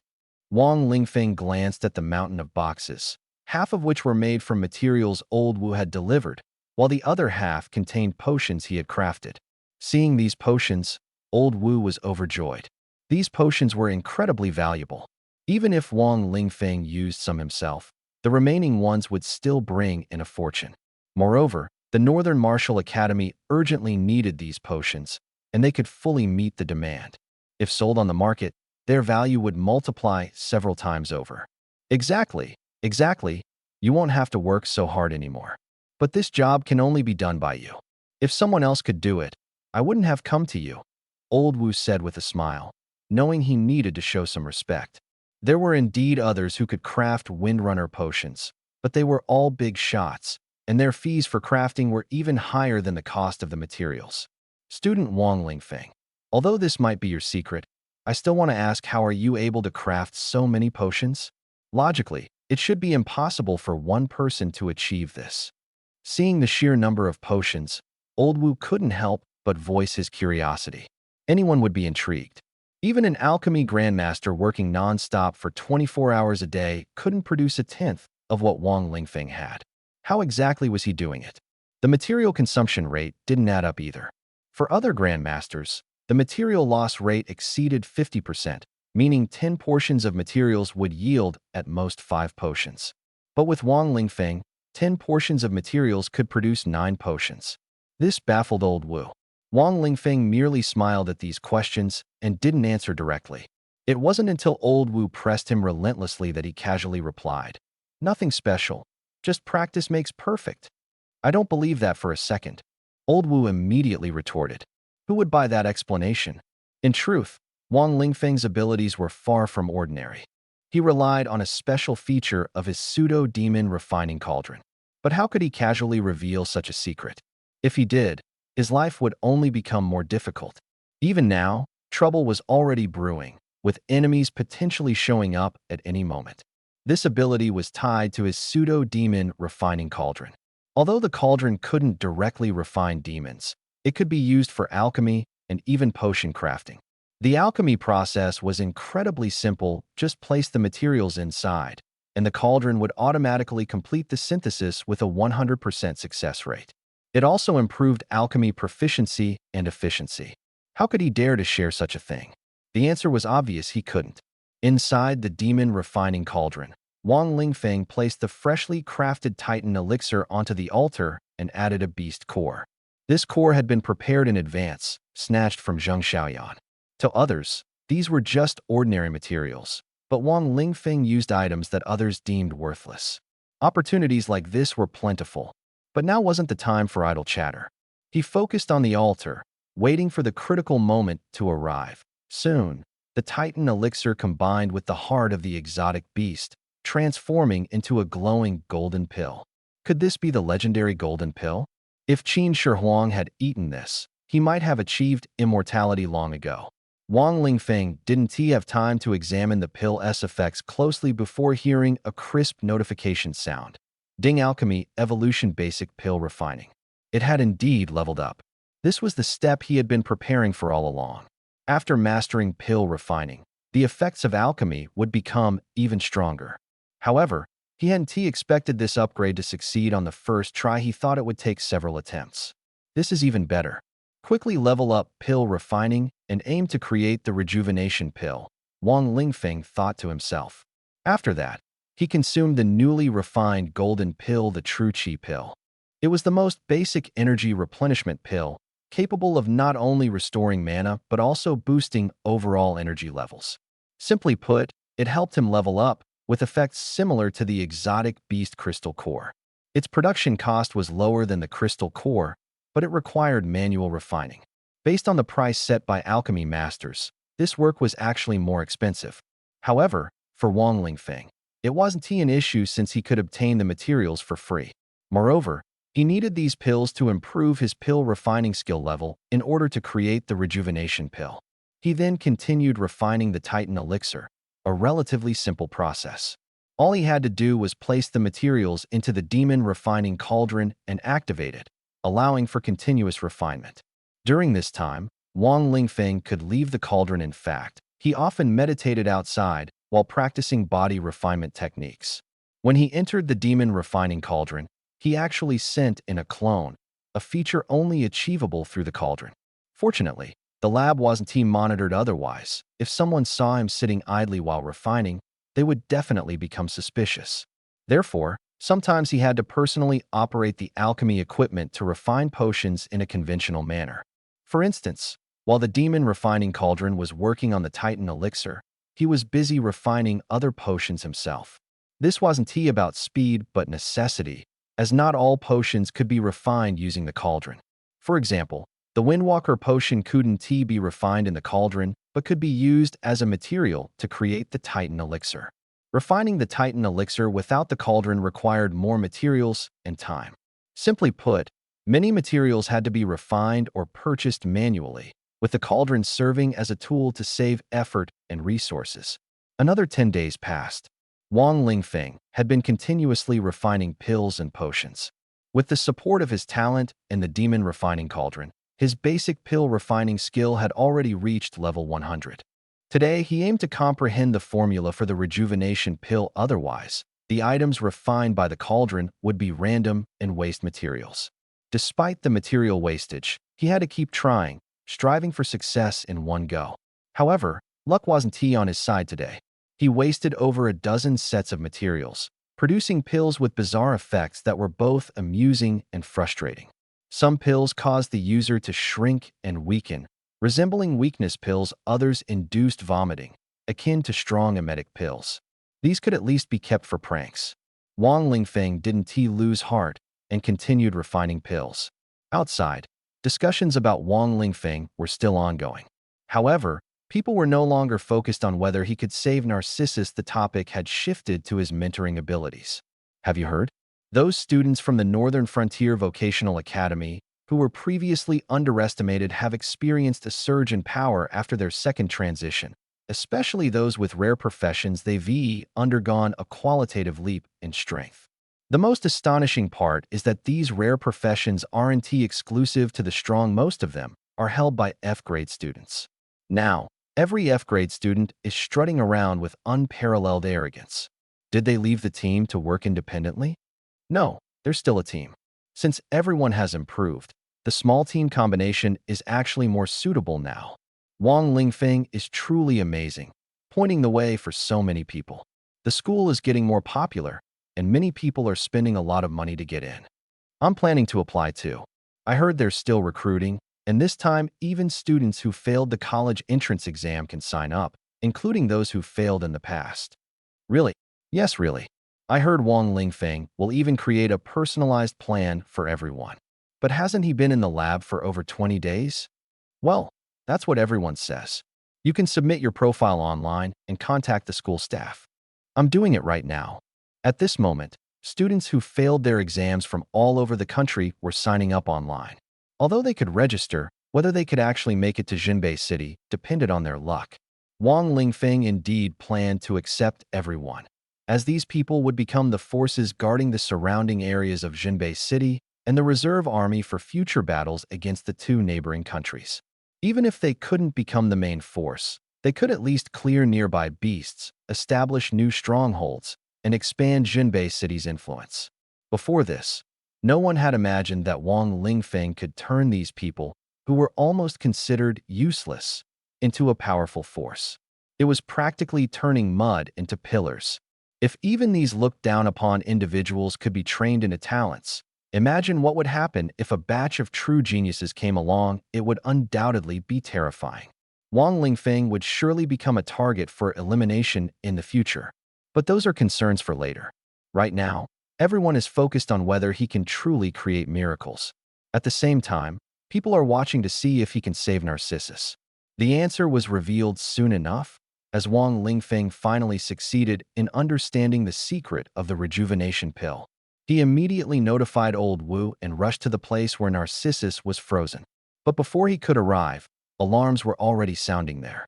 Wang Lingfeng glanced at the mountain of boxes, half of which were made from materials Old Wu had delivered, while the other half contained potions he had crafted. Seeing these potions, Old Wu was overjoyed. These potions were incredibly valuable. Even if Wang Lingfeng used some himself, the remaining ones would still bring in a fortune. Moreover, the Northern Martial Academy urgently needed these potions, and they could fully meet the demand. If sold on the market, their value would multiply several times over. Exactly. You won't have to work so hard anymore. But this job can only be done by you. If someone else could do it, I wouldn't have come to you, Old Wu said with a smile, knowing he needed to show some respect. There were indeed others who could craft Windrunner potions, but they were all big shots, and their fees for crafting were even higher than the cost of the materials. Student Wang Lingfeng, although this might be your secret, I still want to ask, how are you able to craft so many potions? Logically, it should be impossible for one person to achieve this. Seeing the sheer number of potions, Old Wu couldn't help but voice his curiosity. Anyone would be intrigued. Even an alchemy grandmaster working non-stop for 24 hours a day couldn't produce a tenth of what Wang Lingfeng had. How exactly was he doing it? The material consumption rate didn't add up either. For other grandmasters, the material loss rate exceeded 50%, meaning 10 portions of materials would yield at most 5 potions. But with Wang Lingfeng, 10 portions of materials could produce 9 potions. This baffled Old Wu. Wang Lingfeng merely smiled at these questions and didn't answer directly. It wasn't until Old Wu pressed him relentlessly that he casually replied, "Nothing special. Just practice makes perfect." "I don't believe that for a second," Old Wu immediately retorted. Who would buy that explanation? In truth, Wang Lingfeng's abilities were far from ordinary. He relied on a special feature of his pseudo-demon refining cauldron. But how could he casually reveal such a secret? If he did, his life would only become more difficult. Even now, trouble was already brewing, with enemies potentially showing up at any moment. This ability was tied to his pseudo-demon refining cauldron. Although the cauldron couldn't directly refine demons, it could be used for alchemy and even potion crafting. The alchemy process was incredibly simple. Just place the materials inside, and the cauldron would automatically complete the synthesis with a 100% success rate. It also improved alchemy proficiency and efficiency. How could he dare to share such a thing? The answer was obvious: he couldn't. Inside the demon refining cauldron, Wang Lingfeng placed the freshly crafted Titan elixir onto the altar and added a beast core. This core had been prepared in advance, snatched from Zheng Xiaoyan. To others, these were just ordinary materials, but Wang Lingfeng used items that others deemed worthless. Opportunities like this were plentiful, but now wasn't the time for idle chatter. He focused on the altar, waiting for the critical moment to arrive. Soon, the Titan elixir combined with the heart of the exotic beast, transforming into a glowing golden pill. Could this be the legendary golden pill? If Qin Shi Huang had eaten this, he might have achieved immortality long ago. Wang Lingfeng didn't have time to examine the pill's effects closely before hearing a crisp notification sound. Ding Alchemy Evolution Basic Pill Refining. It had indeed leveled up. This was the step he had been preparing for all along. After mastering pill refining, the effects of alchemy would become even stronger. However, he hadn't expected this upgrade to succeed on the first try. He thought it would take several attempts. This is even better. Quickly level up pill refining and aim to create the rejuvenation pill, Wang Lingfeng thought to himself. After that, he consumed the newly refined golden pill, the True Qi pill. It was the most basic energy replenishment pill, capable of not only restoring mana but also boosting overall energy levels. Simply put, it helped him level up, with effects similar to the exotic beast crystal core. Its production cost was lower than the crystal core, but it required manual refining. Based on the price set by alchemy masters, this work was actually more expensive. However, for Wang Lingfeng, it wasn't an issue since he could obtain the materials for free. Moreover, he needed these pills to improve his pill refining skill level in order to create the rejuvenation pill. He then continued refining the Titan elixir, a relatively simple process. All he had to do was place the materials into the demon refining cauldron and activate it, allowing for continuous refinement. During this time, Wang Lingfeng could leave the cauldron. In fact, he often meditated outside while practicing body refinement techniques. When he entered the demon refining cauldron, he actually sent in a clone, a feature only achievable through the cauldron. Fortunately, the lab wasn't monitored. Otherwise, if someone saw him sitting idly while refining, they would definitely become suspicious. Therefore, sometimes he had to personally operate the alchemy equipment to refine potions in a conventional manner. For instance, While the demon refining cauldron was working on the Titan elixir, he was busy refining other potions himself. This wasn't about speed but necessity, as not all potions could be refined using the cauldron. For example, the Windwalker potion couldn't be refined in the cauldron, but could be used as a material to create the Titan elixir. Refining the Titan elixir without the cauldron required more materials and time. Simply put, many materials had to be refined or purchased manually, with the cauldron serving as a tool to save effort and resources. Another 10 days passed. Wang Lingfeng had been continuously refining pills and potions. With the support of his talent and the demon refining cauldron, his basic pill refining skill had already reached level 100. Today, he aimed to comprehend the formula for the rejuvenation pill. Otherwise, the items refined by the cauldron would be random and waste materials. Despite the material wastage, he had to keep trying, striving for success in one go. However, luck wasn't on his side today. He wasted over a dozen sets of materials, producing pills with bizarre effects that were both amusing and frustrating. Some pills caused the user to shrink and weaken, resembling weakness pills. Others induced vomiting, akin to strong emetic pills. These could at least be kept for pranks. Wang Lingfeng didn't lose heart and continued refining pills. Outside, discussions about Wang Lingfeng were still ongoing. However, people were no longer focused on whether he could save Narcissus. The topic had shifted to his mentoring abilities. Have you heard? Those students from the Northern Frontier Vocational Academy, who were previously underestimated, have experienced a surge in power after their second transition, especially those with rare professions. They've undergone a qualitative leap in strength. The most astonishing part is that these rare professions aren't exclusive to the strong. Most of them are held by F-grade students. Now, every F-grade student is strutting around with unparalleled arrogance. Did they leave the team to work independently? No, they're still a team. Since everyone has improved, the small team combination is actually more suitable now. Wang Lingfeng is truly amazing, pointing the way for so many people. The school is getting more popular, and many people are spending a lot of money to get in. I'm planning to apply too. I heard they're still recruiting, and this time even students who failed the college entrance exam can sign up, including those who failed in the past. Really? Yes, really. I heard Wang Lingfeng will even create a personalized plan for everyone. But hasn't he been in the lab for over 20 days? Well, that's what everyone says. You can submit your profile online and contact the school staff. I'm doing it right now. At this moment, students who failed their exams from all over the country were signing up online. Although they could register, whether they could actually make it to Jinbei City depended on their luck. Wang Lingfeng indeed planned to accept everyone, as these people would become the forces guarding the surrounding areas of Jinbei City and the reserve army for future battles against the two neighboring countries. Even if they couldn't become the main force, they could at least clear nearby beasts, establish new strongholds, and expand Jinbei City's influence. Before this, no one had imagined that Wang Lingfeng could turn these people, who were almost considered useless, into a powerful force. It was practically turning mud into pillars. If even these looked down upon individuals could be trained into talents, imagine what would happen if a batch of true geniuses came along. It would undoubtedly be terrifying. Wang Lingfeng would surely become a target for elimination in the future. But those are concerns for later. Right now, everyone is focused on whether he can truly create miracles. At the same time, people are watching to see if he can save Narcissus. The answer was revealed soon enough, as Wang Lingfeng finally succeeded in understanding the secret of the rejuvenation pill. He immediately notified Old Wu and rushed to the place where Narcissus was frozen. But before he could arrive, alarms were already sounding there.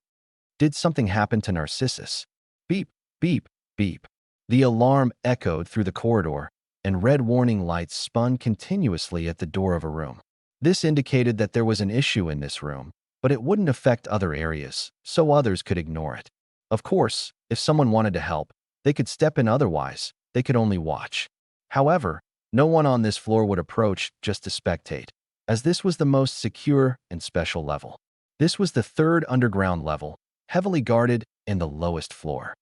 Did something happen to Narcissus? Beep, beep, beep. The alarm echoed through the corridor, and red warning lights spun continuously at the door of a room. This indicated that there was an issue in this room, but it wouldn't affect other areas, so others could ignore it. Of course, if someone wanted to help, they could step in. Otherwise, they could only watch. However, no one on this floor would approach just to spectate, as this was the most secure and special level. This was the third underground level, heavily guarded, and the lowest floor.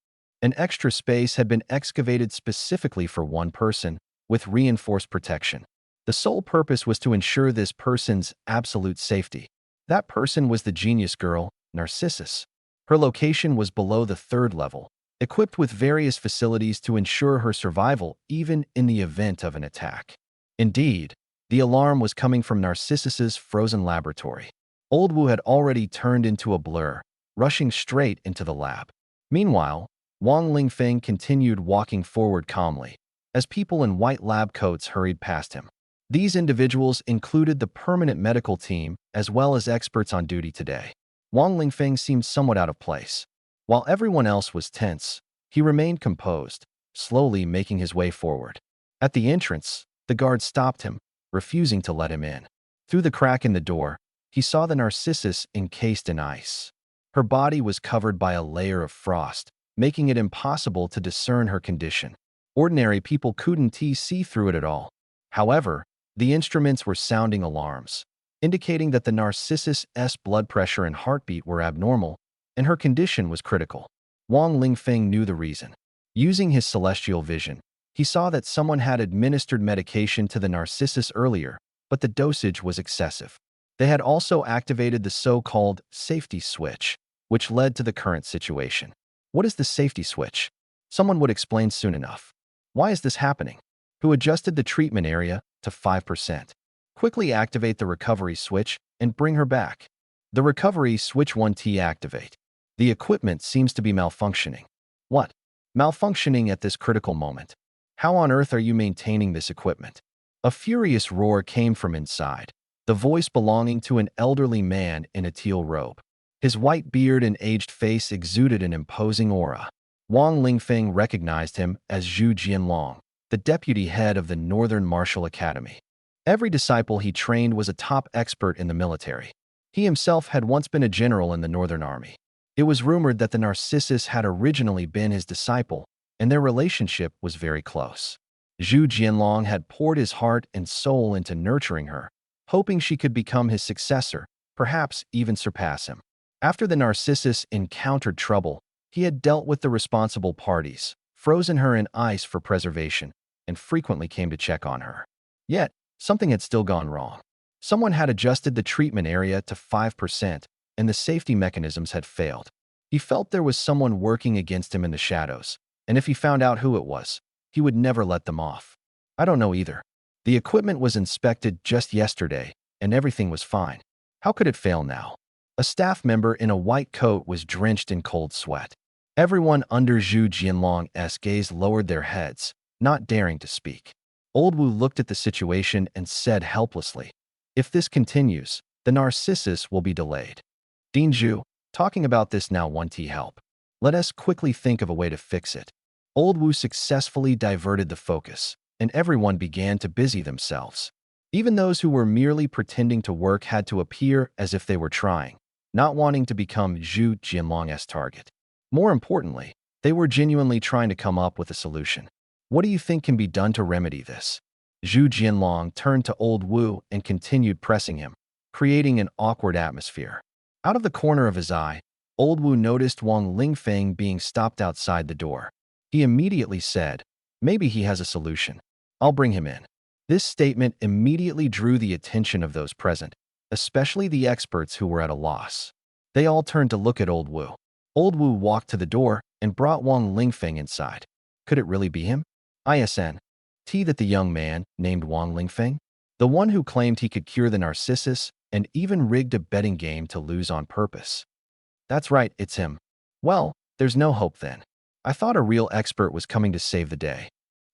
An extra space had been excavated specifically for one person, with reinforced protection. The sole purpose was to ensure this person's absolute safety. That person was the genius girl, Narcissus. Her location was below the third level, equipped with various facilities to ensure her survival even in the event of an attack. Indeed, the alarm was coming from Narcissus's frozen laboratory. Old Wu had already turned into a blur, rushing straight into the lab. Meanwhile, Wang Lingfeng continued walking forward calmly, as people in white lab coats hurried past him. These individuals included the permanent medical team as well as experts on duty today. Wang Lingfeng seemed somewhat out of place. While everyone else was tense, he remained composed, slowly making his way forward. At the entrance, the guard stopped him, refusing to let him in. Through the crack in the door, he saw the Narcissus encased in ice. Her body was covered by a layer of frost, making it impossible to discern her condition. Ordinary people couldn't see through it at all. However, the instruments were sounding alarms, indicating that the Narcissus's blood pressure and heartbeat were abnormal, and her condition was critical. Wang Lingfeng knew the reason. Using his celestial vision, he saw that someone had administered medication to the Narcissus earlier, but the dosage was excessive. They had also activated the so-called safety switch, which led to the current situation. What is the safety switch? Someone would explain soon enough. Why is this happening? Who adjusted the treatment area to 5%? Quickly activate the recovery switch and bring her back. The recovery switch 1T activate. The equipment seems to be malfunctioning. What? Malfunctioning at this critical moment? How on earth are you maintaining this equipment? A furious roar came from inside, the voice belonging to an elderly man in a teal robe. His white beard and aged face exuded an imposing aura. Wang Lingfeng recognized him as Zhu Jianlong, the deputy head of the Northern Martial Academy. Every disciple he trained was a top expert in the military. He himself had once been a general in the Northern Army. It was rumored that the Narcissus had originally been his disciple, and their relationship was very close. Zhu Jianlong had poured his heart and soul into nurturing her, hoping she could become his successor, perhaps even surpass him. After the Narcissus encountered trouble, he had dealt with the responsible parties, frozen her in ice for preservation, and frequently came to check on her. Yet, something had still gone wrong. Someone had adjusted the treatment area to 5%, and the safety mechanisms had failed. He felt there was someone working against him in the shadows, and if he found out who it was, he would never let them off. I don't know either. The equipment was inspected just yesterday, and everything was fine. How could it fail now? A staff member in a white coat was drenched in cold sweat. Everyone under Zhu Jianlong's gaze lowered their heads, not daring to speak. Old Wu looked at the situation and said helplessly, "If this continues, the Narcissus will be delayed." Dean Zhu, talking about this now won't help. Let us quickly think of a way to fix it. Old Wu successfully diverted the focus, and everyone began to busy themselves. Even those who were merely pretending to work had to appear as if they were trying, not wanting to become Zhu Jianlong's target. More importantly, they were genuinely trying to come up with a solution. What do you think can be done to remedy this? Zhu Jianlong turned to Old Wu and continued pressing him, creating an awkward atmosphere. Out of the corner of his eye, Old Wu noticed Wang Lingfeng being stopped outside the door. He immediately said, "Maybe he has a solution. I'll bring him in." This statement immediately drew the attention of those present, especially the experts who were at a loss. They all turned to look at Old Wu. Old Wu walked to the door and brought Wang Lingfeng inside. Could it really be him? That the young man named Wang Lingfeng? The one who claimed he could cure the Narcissus and even rigged a betting game to lose on purpose. That's right, it's him. Well, there's no hope then. I thought a real expert was coming to save the day.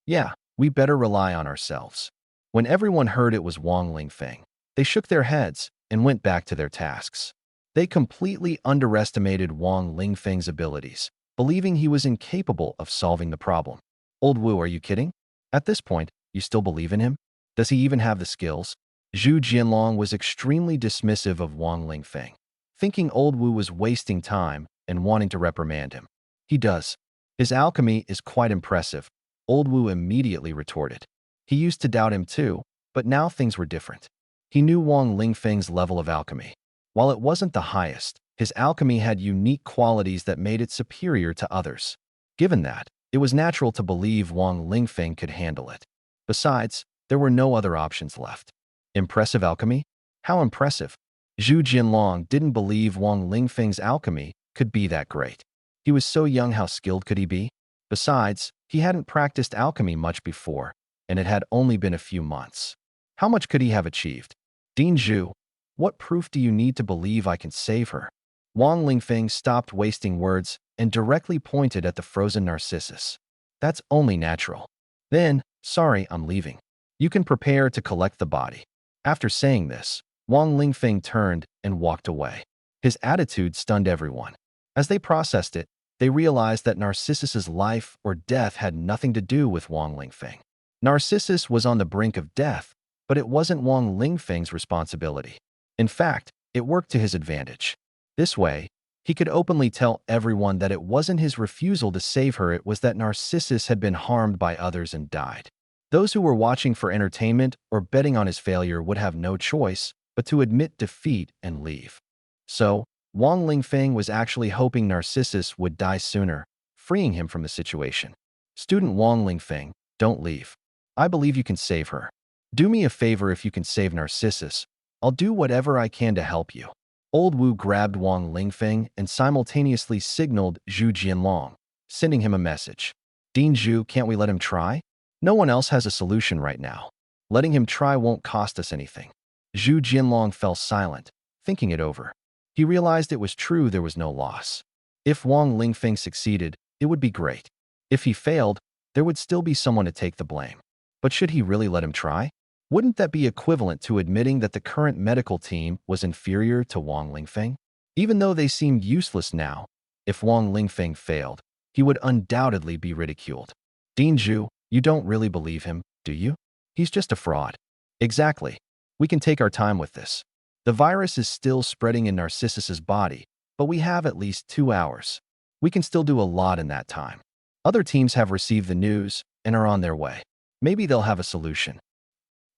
Yeah, we better rely on ourselves. When everyone heard it was Wang Lingfeng, they shook their heads and went back to their tasks. They completely underestimated Wang Lingfeng's abilities, believing he was incapable of solving the problem. Old Wu, are you kidding? At this point, you still believe in him? Does he even have the skills? Zhu Jianlong was extremely dismissive of Wang Lingfeng, thinking Old Wu was wasting time and wanting to reprimand him. He does. His alchemy is quite impressive, Old Wu immediately retorted. He used to doubt him too, but now things were different. He knew Wang Lingfeng's level of alchemy. While it wasn't the highest, his alchemy had unique qualities that made it superior to others. Given that, it was natural to believe Wang Lingfeng could handle it. Besides, there were no other options left. Impressive alchemy? How impressive? Zhu Jinlong didn't believe Wang Lingfeng's alchemy could be that great. He was so young, how skilled could he be? Besides, he hadn't practiced alchemy much before, and it had only been a few months. How much could he have achieved? Dean Zhu, what proof do you need to believe I can save her? Wang Lingfeng stopped wasting words and directly pointed at the frozen Narcissus. That's only natural. Then, sorry, I'm leaving. You can prepare to collect the body. After saying this, Wang Lingfeng turned and walked away. His attitude stunned everyone. As they processed it, they realized that Narcissus's life or death had nothing to do with Wang Lingfeng. Narcissus was on the brink of death, but it wasn't Wang Lingfeng's responsibility. In fact, it worked to his advantage. This way, he could openly tell everyone that it wasn't his refusal to save her, it was that Narcissus had been harmed by others and died. Those who were watching for entertainment or betting on his failure would have no choice but to admit defeat and leave. So, Wang Lingfeng was actually hoping Narcissus would die sooner, freeing him from the situation. Student Wang Lingfeng, don't leave. I believe you can save her. Do me a favor. If you can save Narcissus, I'll do whatever I can to help you. Old Wu grabbed Wang Lingfeng and simultaneously signaled Zhu Jianlong, sending him a message. Dean Zhu, can't we let him try? No one else has a solution right now. Letting him try won't cost us anything. Zhu Jianlong fell silent, thinking it over. He realized it was true, there was no loss. If Wang Lingfeng succeeded, it would be great. If he failed, there would still be someone to take the blame. But should he really let him try? Wouldn't that be equivalent to admitting that the current medical team was inferior to Wang Lingfeng? Even though they seemed useless now, if Wang Lingfeng failed, he would undoubtedly be ridiculed. Dean Zhu, you don't really believe him, do you? He's just a fraud. Exactly. We can take our time with this. The virus is still spreading in Narcissus's body, but we have at least 2 hours. We can still do a lot in that time. Other teams have received the news and are on their way. Maybe they'll have a solution.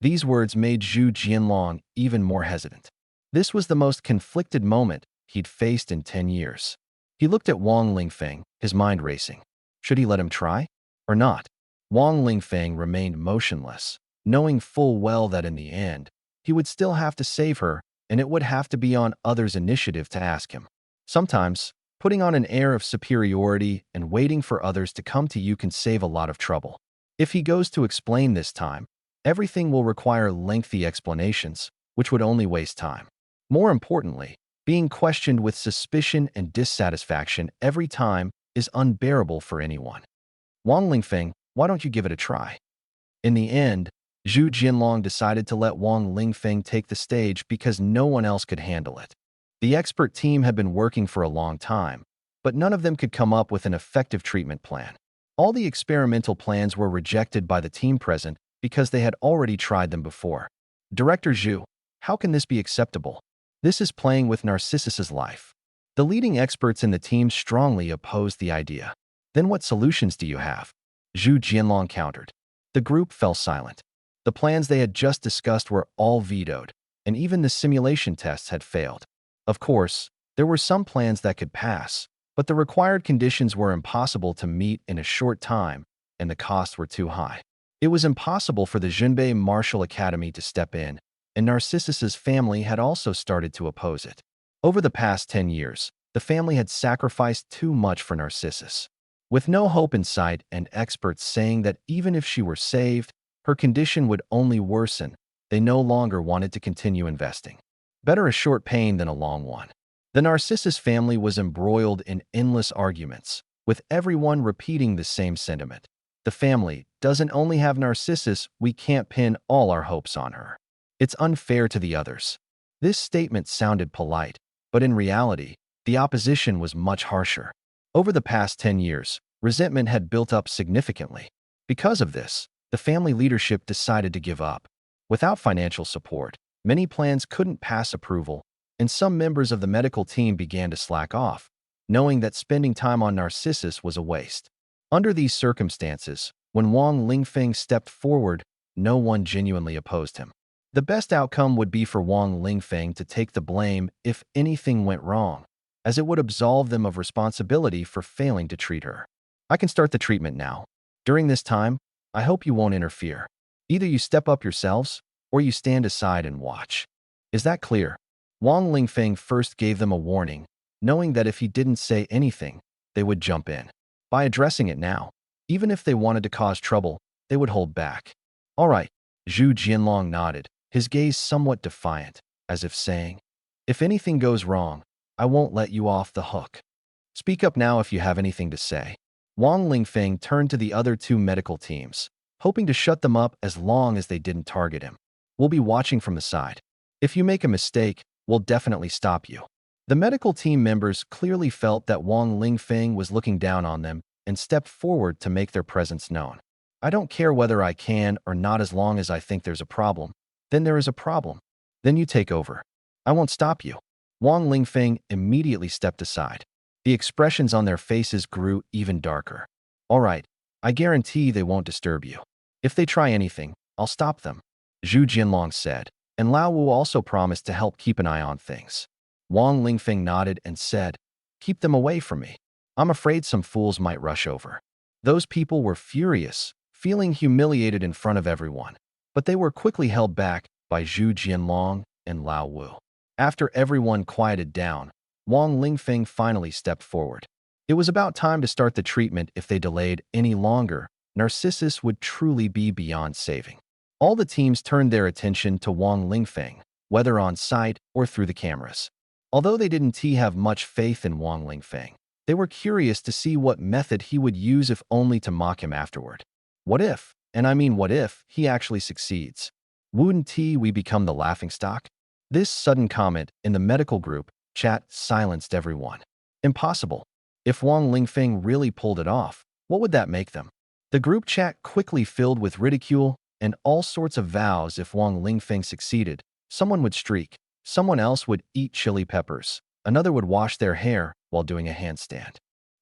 These words made Zhu Jianlong even more hesitant. This was the most conflicted moment he'd faced in 10 years. He looked at Wang Lingfeng, his mind racing. Should he let him try? Or not? Wang Lingfeng remained motionless, knowing full well that in the end, he would still have to save her, and it would have to be on others' initiative to ask him. Sometimes, putting on an air of superiority and waiting for others to come to you can save a lot of trouble. If he goes to explain this time, everything will require lengthy explanations, which would only waste time. More importantly, being questioned with suspicion and dissatisfaction every time is unbearable for anyone. Wang Lingfeng, why don't you give it a try? In the end, Zhu Jinlong decided to let Wang Lingfeng take the stage because no one else could handle it. The expert team had been working for a long time, but none of them could come up with an effective treatment plan. All the experimental plans were rejected by the team present because they had already tried them before. Director Zhu, how can this be acceptable? This is playing with Narcissus's life. The leading experts in the team strongly opposed the idea. Then what solutions do you have? Zhu Jianlong countered. The group fell silent. The plans they had just discussed were all vetoed, and even the simulation tests had failed. Of course, there were some plans that could pass, but the required conditions were impossible to meet in a short time, and the costs were too high. It was impossible for the Junbei Martial Academy to step in, and Narcissus's family had also started to oppose it. Over the past 10 years, the family had sacrificed too much for Narcissus. With no hope in sight and experts saying that even if she were saved, her condition would only worsen, they no longer wanted to continue investing. Better a short pain than a long one. The Narcissus family was embroiled in endless arguments, with everyone repeating the same sentiment. The family doesn't only have Narcissus, we can't pin all our hopes on her. It's unfair to the others. This statement sounded polite, but in reality, the opposition was much harsher. Over the past 10 years, resentment had built up significantly. Because of this, the family leadership decided to give up. Without financial support, many plans couldn't pass approval, and some members of the medical team began to slack off, knowing that spending time on Narcissus was a waste. Under these circumstances, when Wang Lingfeng stepped forward, no one genuinely opposed him. The best outcome would be for Wang Lingfeng to take the blame if anything went wrong, as it would absolve them of responsibility for failing to treat her. I can start the treatment now. During this time, I hope you won't interfere. Either you step up yourselves, or you stand aside and watch. Is that clear? Wang Lingfeng first gave them a warning, knowing that if he didn't say anything, they would jump in. By addressing it now, even if they wanted to cause trouble, they would hold back. All right, Zhu Jianlong nodded, his gaze somewhat defiant, as if saying, if anything goes wrong, I won't let you off the hook. Speak up now if you have anything to say. Wang Lingfeng turned to the other two medical teams, hoping to shut them up as long as they didn't target him. We'll be watching from the side. If you make a mistake, we'll definitely stop you. The medical team members clearly felt that Wang Lingfeng was looking down on them and stepped forward to make their presence known. I don't care whether I can or not as long as I think there's a problem. Then there is a problem. Then you take over. I won't stop you. Wang Lingfeng immediately stepped aside. The expressions on their faces grew even darker. All right, I guarantee they won't disturb you. If they try anything, I'll stop them, Zhu Jianlong said, and Lao Wu also promised to help keep an eye on things. Wang Lingfeng nodded and said, keep them away from me. I'm afraid some fools might rush over. Those people were furious, feeling humiliated in front of everyone, but they were quickly held back by Zhu Jianlong and Lao Wu. After everyone quieted down, Wang Lingfeng finally stepped forward. It was about time to start the treatment. If they delayed any longer, Narcissus would truly be beyond saving. All the teams turned their attention to Wang Lingfeng, whether on site or through the cameras. Although they didn't have much faith in Wang Lingfeng, they were curious to see what method he would use, if only to mock him afterward. What if, and I mean what if, he actually succeeds? Wouldn't we become the laughingstock? This sudden comment in the medical group chat silenced everyone. Impossible. If Wang Lingfeng really pulled it off, what would that make them? The group chat quickly filled with ridicule and all sorts of vows. If Wang Lingfeng succeeded, someone would streak, someone else would eat chili peppers, another would wash their hair while doing a handstand.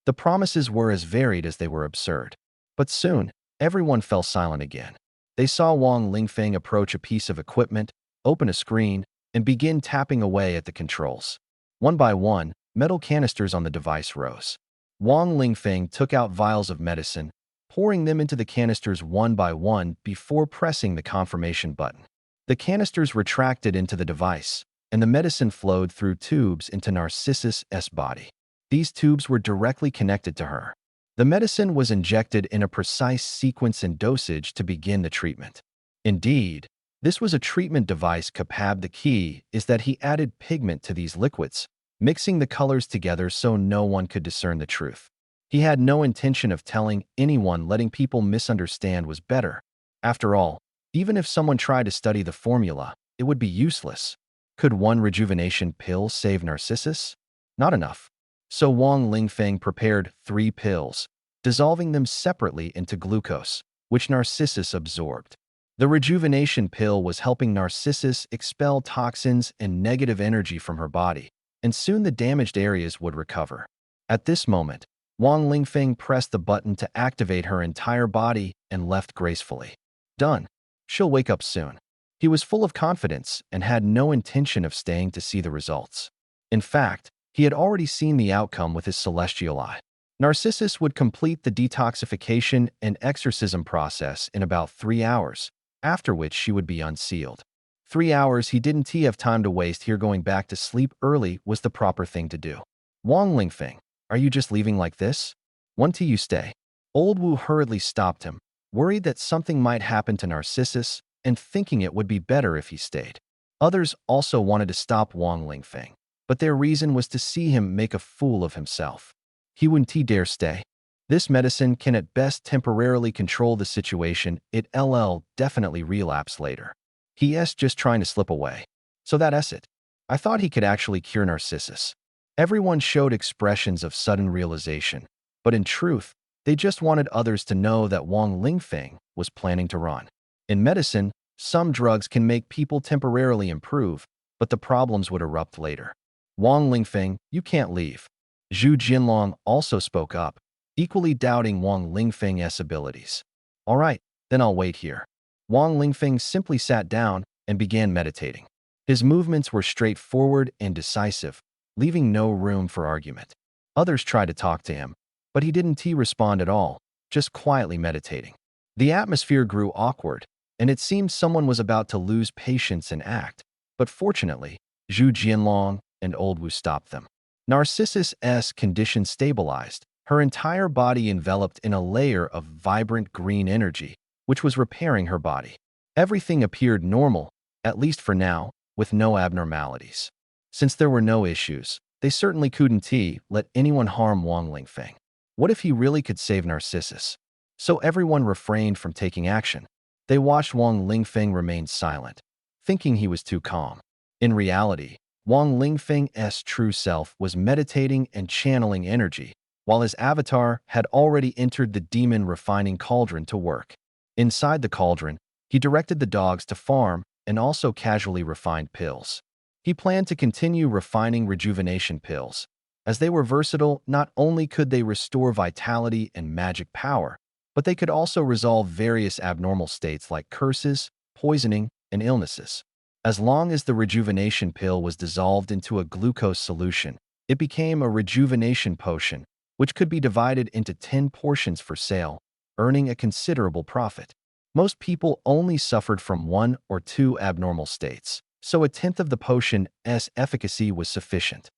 The promises were as varied as they were absurd. But soon, everyone fell silent again. They saw Wang Lingfeng approach a piece of equipment, open a screen, and begin tapping away at the controls. One by one, metal canisters on the device rose. Wang Lingfeng took out vials of medicine, pouring them into the canisters one by one before pressing the confirmation button. The canisters retracted into the device, and the medicine flowed through tubes into Narcissus' body. These tubes were directly connected to her. The medicine was injected in a precise sequence and dosage to begin the treatment. Indeed, this was a treatment device capab. The key is that he added pigment to these liquids, mixing the colors together so no one could discern the truth. He had no intention of telling anyone. Letting people misunderstand was better. After all, even if someone tried to study the formula, it would be useless. Could one rejuvenation pill save Narcissus? Not enough. So Wang Lingfeng prepared 3 pills, dissolving them separately into glucose, which Narcissus absorbed. The rejuvenation pill was helping Narcissus expel toxins and negative energy from her body, and soon the damaged areas would recover. At this moment, Wang Lingfeng pressed the button to activate her entire body and left gracefully. Done. She'll wake up soon. He was full of confidence and had no intention of staying to see the results. In fact, he had already seen the outcome with his celestial eye. Narcissus would complete the detoxification and exorcism process in about 3 hours, after which she would be unsealed. 3 hours. He didn't have time to waste here. Going back to sleep early was the proper thing to do. Wang Lingfeng, are you just leaving like this? Want you stay? Old Wu hurriedly stopped him, worried that something might happen to Narcissus and thinking it would be better if he stayed. Others also wanted to stop Wang Lingfeng, but their reason was to see him make a fool of himself. He wouldn't dare stay. This medicine can at best temporarily control the situation. It'll definitely relapse later. He's just trying to slip away. So that's it. I thought he could actually cure Narcissus. Everyone showed expressions of sudden realization, but in truth, they just wanted others to know that Wang Lingfeng was planning to run. In medicine, some drugs can make people temporarily improve, but the problems would erupt later. Wang Lingfeng, you can't leave. Zhu Jianlong also spoke up, equally doubting Wang Lingfeng's abilities. All right, then I'll wait here. Wang Lingfeng simply sat down and began meditating. His movements were straightforward and decisive, leaving no room for argument. Others tried to talk to him, but he didn't respond at all, just quietly meditating. The atmosphere grew awkward, and it seemed someone was about to lose patience and act. But fortunately, Zhu Jianlong and Old Wu stopped them. Narcissus' condition stabilized, her entire body enveloped in a layer of vibrant green energy, which was repairing her body. Everything appeared normal, at least for now, with no abnormalities. Since there were no issues, they certainly couldn't let anyone harm Wang Lingfeng. What if he really could save Narcissus? So everyone refrained from taking action. They watched Wang Lingfeng remain silent, thinking he was too calm. In reality, Wang Lingfeng's true self was meditating and channeling energy, while his avatar had already entered the demon refining cauldron to work. Inside the cauldron, he directed the dogs to farm and also casually refined pills. He planned to continue refining rejuvenation pills. As they were versatile, not only could they restore vitality and magic power, but they could also resolve various abnormal states like curses, poisoning, and illnesses. As long as the rejuvenation pill was dissolved into a glucose solution, it became a rejuvenation potion, which could be divided into 10 portions for sale, earning a considerable profit. Most people only suffered from 1 or 2 abnormal states, so a tenth of the potion's efficacy was sufficient.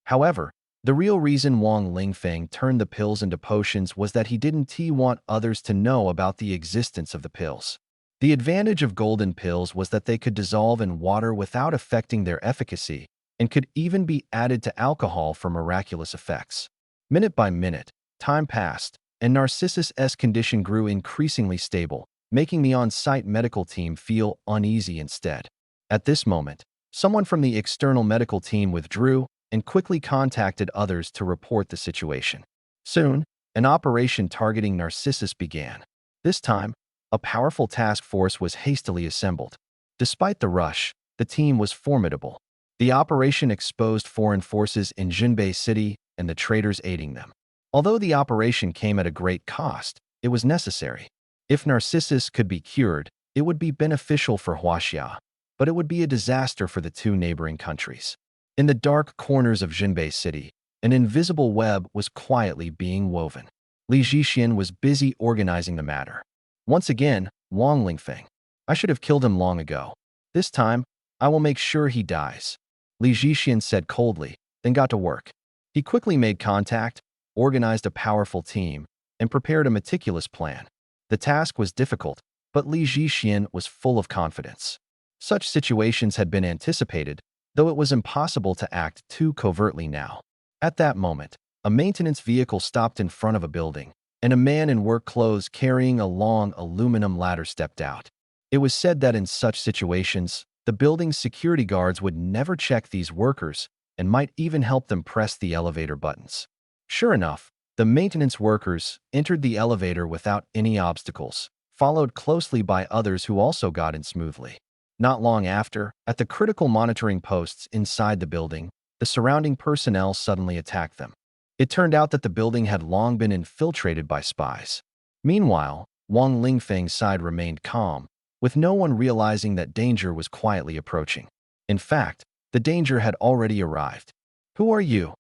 However, the real reason Wang Lingfeng turned the pills into potions was that he didn't want others to know about the existence of the pills. The advantage of golden pills was that they could dissolve in water without affecting their efficacy and could even be added to alcohol for miraculous effects. Minute by minute, time passed, and Narcissus' condition grew increasingly stable, making the on-site medical team feel uneasy instead. At this moment, someone from the external medical team withdrew and quickly contacted others to report the situation. Soon, an operation targeting Narcissus began. This time, a powerful task force was hastily assembled. Despite the rush, the team was formidable. The operation exposed foreign forces in Jinbei City and the traitors aiding them. Although the operation came at a great cost, it was necessary. If Narcissus could be cured, it would be beneficial for Huaxia, but it would be a disaster for the 2 neighboring countries. In the dark corners of Jinbei City, an invisible web was quietly being woven. Li Zhixian was busy organizing the matter. Once again, Wang Lingfeng. I should have killed him long ago. This time, I will make sure he dies. Li Zhixian said coldly, then got to work. He quickly made contact, organized a powerful team, and prepared a meticulous plan. The task was difficult, but Li Zhixian was full of confidence. Such situations had been anticipated, though it was impossible to act too covertly now. At that moment, a maintenance vehicle stopped in front of a building, and a man in work clothes carrying a long aluminum ladder stepped out. It was said that in such situations, the building's security guards would never check these workers and might even help them press the elevator buttons. Sure enough, the maintenance workers entered the elevator without any obstacles, followed closely by others who also got in smoothly. Not long after, at the critical monitoring posts inside the building, the surrounding personnel suddenly attacked them. It turned out that the building had long been infiltrated by spies. Meanwhile, Wang Lingfeng's side remained calm, with no one realizing that danger was quietly approaching. In fact, the danger had already arrived. "Who are you?"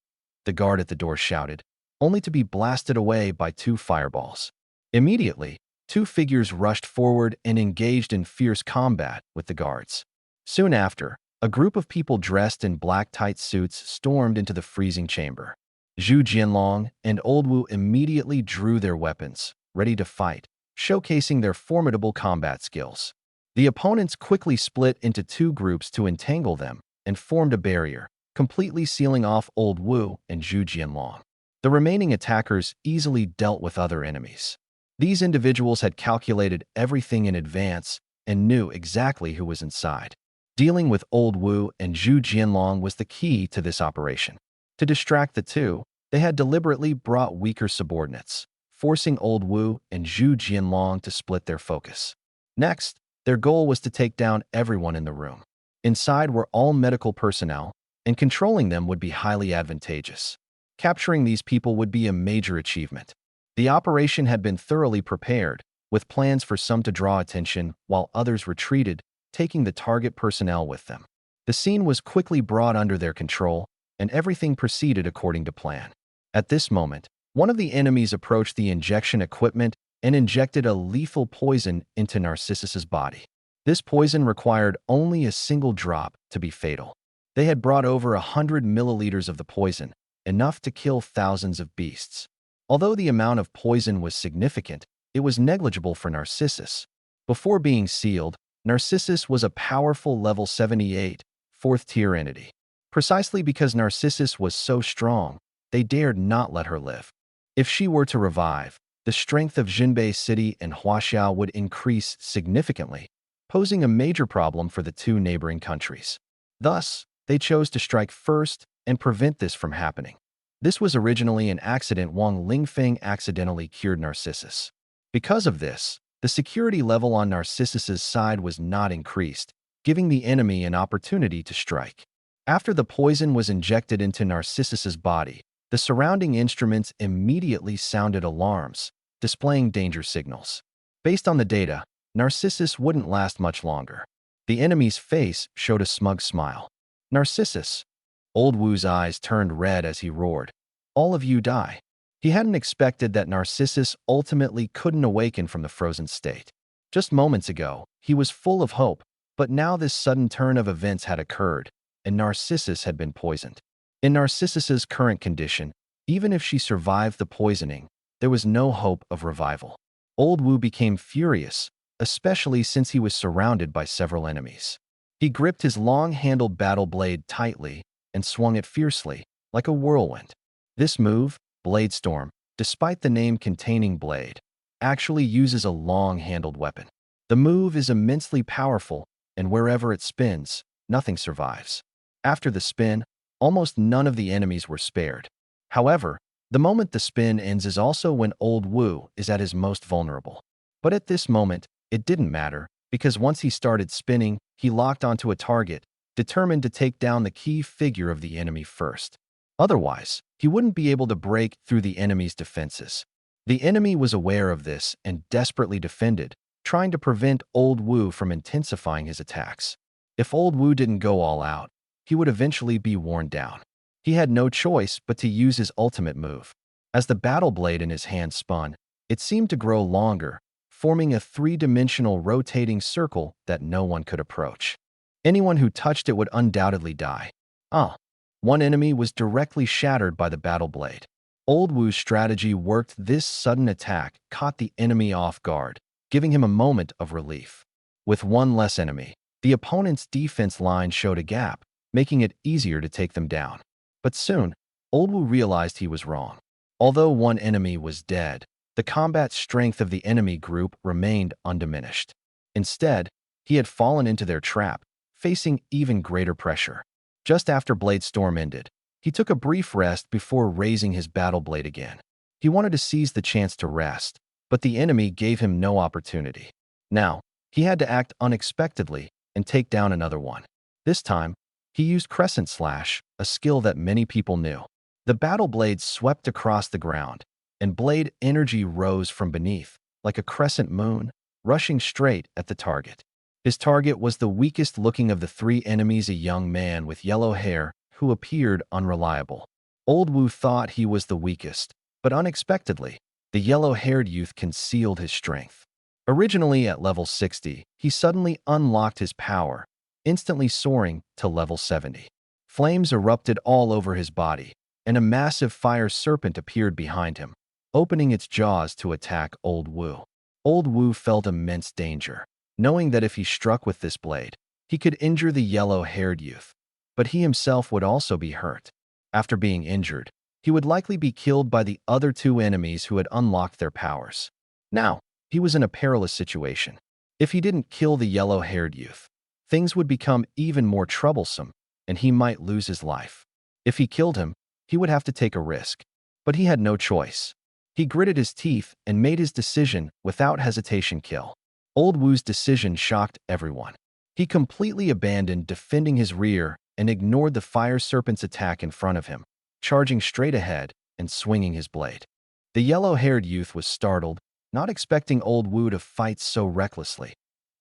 the guard at the door shouted, only to be blasted away by 2 fireballs. Immediately, 2 figures rushed forward and engaged in fierce combat with the guards. Soon after, a group of people dressed in black tight suits stormed into the freezing chamber. Zhu Jianlong and Old Wu immediately drew their weapons, ready to fight, showcasing their formidable combat skills. The opponents quickly split into 2 groups to entangle them and formed a barrier, completely sealing off Old Wu and Zhu Jianlong. The remaining attackers easily dealt with other enemies. These individuals had calculated everything in advance and knew exactly who was inside. Dealing with Old Wu and Zhu Jianlong was the key to this operation. To distract the 2, they had deliberately brought weaker subordinates, forcing Old Wu and Zhu Jianlong to split their focus. Next, their goal was to take down everyone in the room. Inside were all medical personnel, and controlling them would be highly advantageous. Capturing these people would be a major achievement. The operation had been thoroughly prepared, with plans for some to draw attention while others retreated, taking the target personnel with them. The scene was quickly brought under their control, and everything proceeded according to plan. At this moment, one of the enemies approached the injection equipment and injected a lethal poison into Narcissus's body. This poison required only a single drop to be fatal. They had brought over 100 milliliters of the poison, enough to kill thousands of beasts. Although the amount of poison was significant, it was negligible for Narcissus. Before being sealed, Narcissus was a powerful level 78, fourth-tier entity. Precisely because Narcissus was so strong, they dared not let her live. If she were to revive, the strength of Jinbei City and Huaxiao would increase significantly, posing a major problem for the two neighboring countries. Thus, they chose to strike first and prevent this from happening. This was originally an accident. Wang Lingfeng accidentally cured Narcissus. Because of this, the security level on Narcissus's side was not increased, giving the enemy an opportunity to strike. After the poison was injected into Narcissus's body, the surrounding instruments immediately sounded alarms, displaying danger signals. Based on the data, Narcissus wouldn't last much longer. The enemy's face showed a smug smile. Narcissus. Old Wu's eyes turned red as he roared. All of you die. He hadn't expected that Narcissus ultimately couldn't awaken from the frozen state. Just moments ago, he was full of hope, but now this sudden turn of events had occurred, and Narcissus had been poisoned. In Narcissus's current condition, even if she survived the poisoning, there was no hope of revival. Old Wu became furious, especially since he was surrounded by several enemies. He gripped his long-handled battle blade tightly and swung it fiercely, like a whirlwind. This move, Blade Storm, despite the name containing blade, actually uses a long-handled weapon. The move is immensely powerful, and wherever it spins, nothing survives. After the spin, almost none of the enemies were spared. However, the moment the spin ends is also when Old Wu is at his most vulnerable. But at this moment, it didn't matter, because once he started spinning, he locked onto a target, determined to take down the key figure of the enemy first. Otherwise, he wouldn't be able to break through the enemy's defenses. The enemy was aware of this and desperately defended, trying to prevent Old Wu from intensifying his attacks. If Old Wu didn't go all out, he would eventually be worn down. He had no choice but to use his ultimate move. As the battle blade in his hand spun, it seemed to grow longer, forming a three-dimensional rotating circle that no one could approach. Anyone who touched it would undoubtedly die. One enemy was directly shattered by the battle blade. Old Wu's strategy worked. This sudden attack caught the enemy off guard, giving him a moment of relief. With one less enemy, the opponent's defense line showed a gap, making it easier to take them down. But soon, Old Wu realized he was wrong. Although one enemy was dead, the combat strength of the enemy group remained undiminished. Instead, he had fallen into their trap, facing even greater pressure. Just after Blade Storm ended, he took a brief rest before raising his battle blade again. He wanted to seize the chance to rest, but the enemy gave him no opportunity. Now, he had to act unexpectedly and take down another one. This time, he used Crescent Slash, a skill that many people knew. The battle blade swept across the ground, and blade energy rose from beneath, like a crescent moon, rushing straight at the target. His target was the weakest-looking of the three enemies, a young man with yellow hair who appeared unreliable. Old Wu thought he was the weakest, but unexpectedly, the yellow-haired youth concealed his strength. Originally at level 60, he suddenly unlocked his power, instantly soaring to level 70. Flames erupted all over his body, and a massive fire serpent appeared behind him, opening its jaws to attack Old Wu. Old Wu felt immense danger, knowing that if he struck with this blade, he could injure the yellow-haired youth. But he himself would also be hurt. After being injured, he would likely be killed by the other two enemies who had unlocked their powers. Now, he was in a perilous situation. If he didn't kill the yellow-haired youth, things would become even more troublesome, and he might lose his life. If he killed him, he would have to take a risk. But he had no choice. He gritted his teeth and made his decision without hesitation: kill. Old Wu's decision shocked everyone. He completely abandoned defending his rear and ignored the fire serpent's attack in front of him, charging straight ahead and swinging his blade. The yellow-haired youth was startled, not expecting Old Wu to fight so recklessly.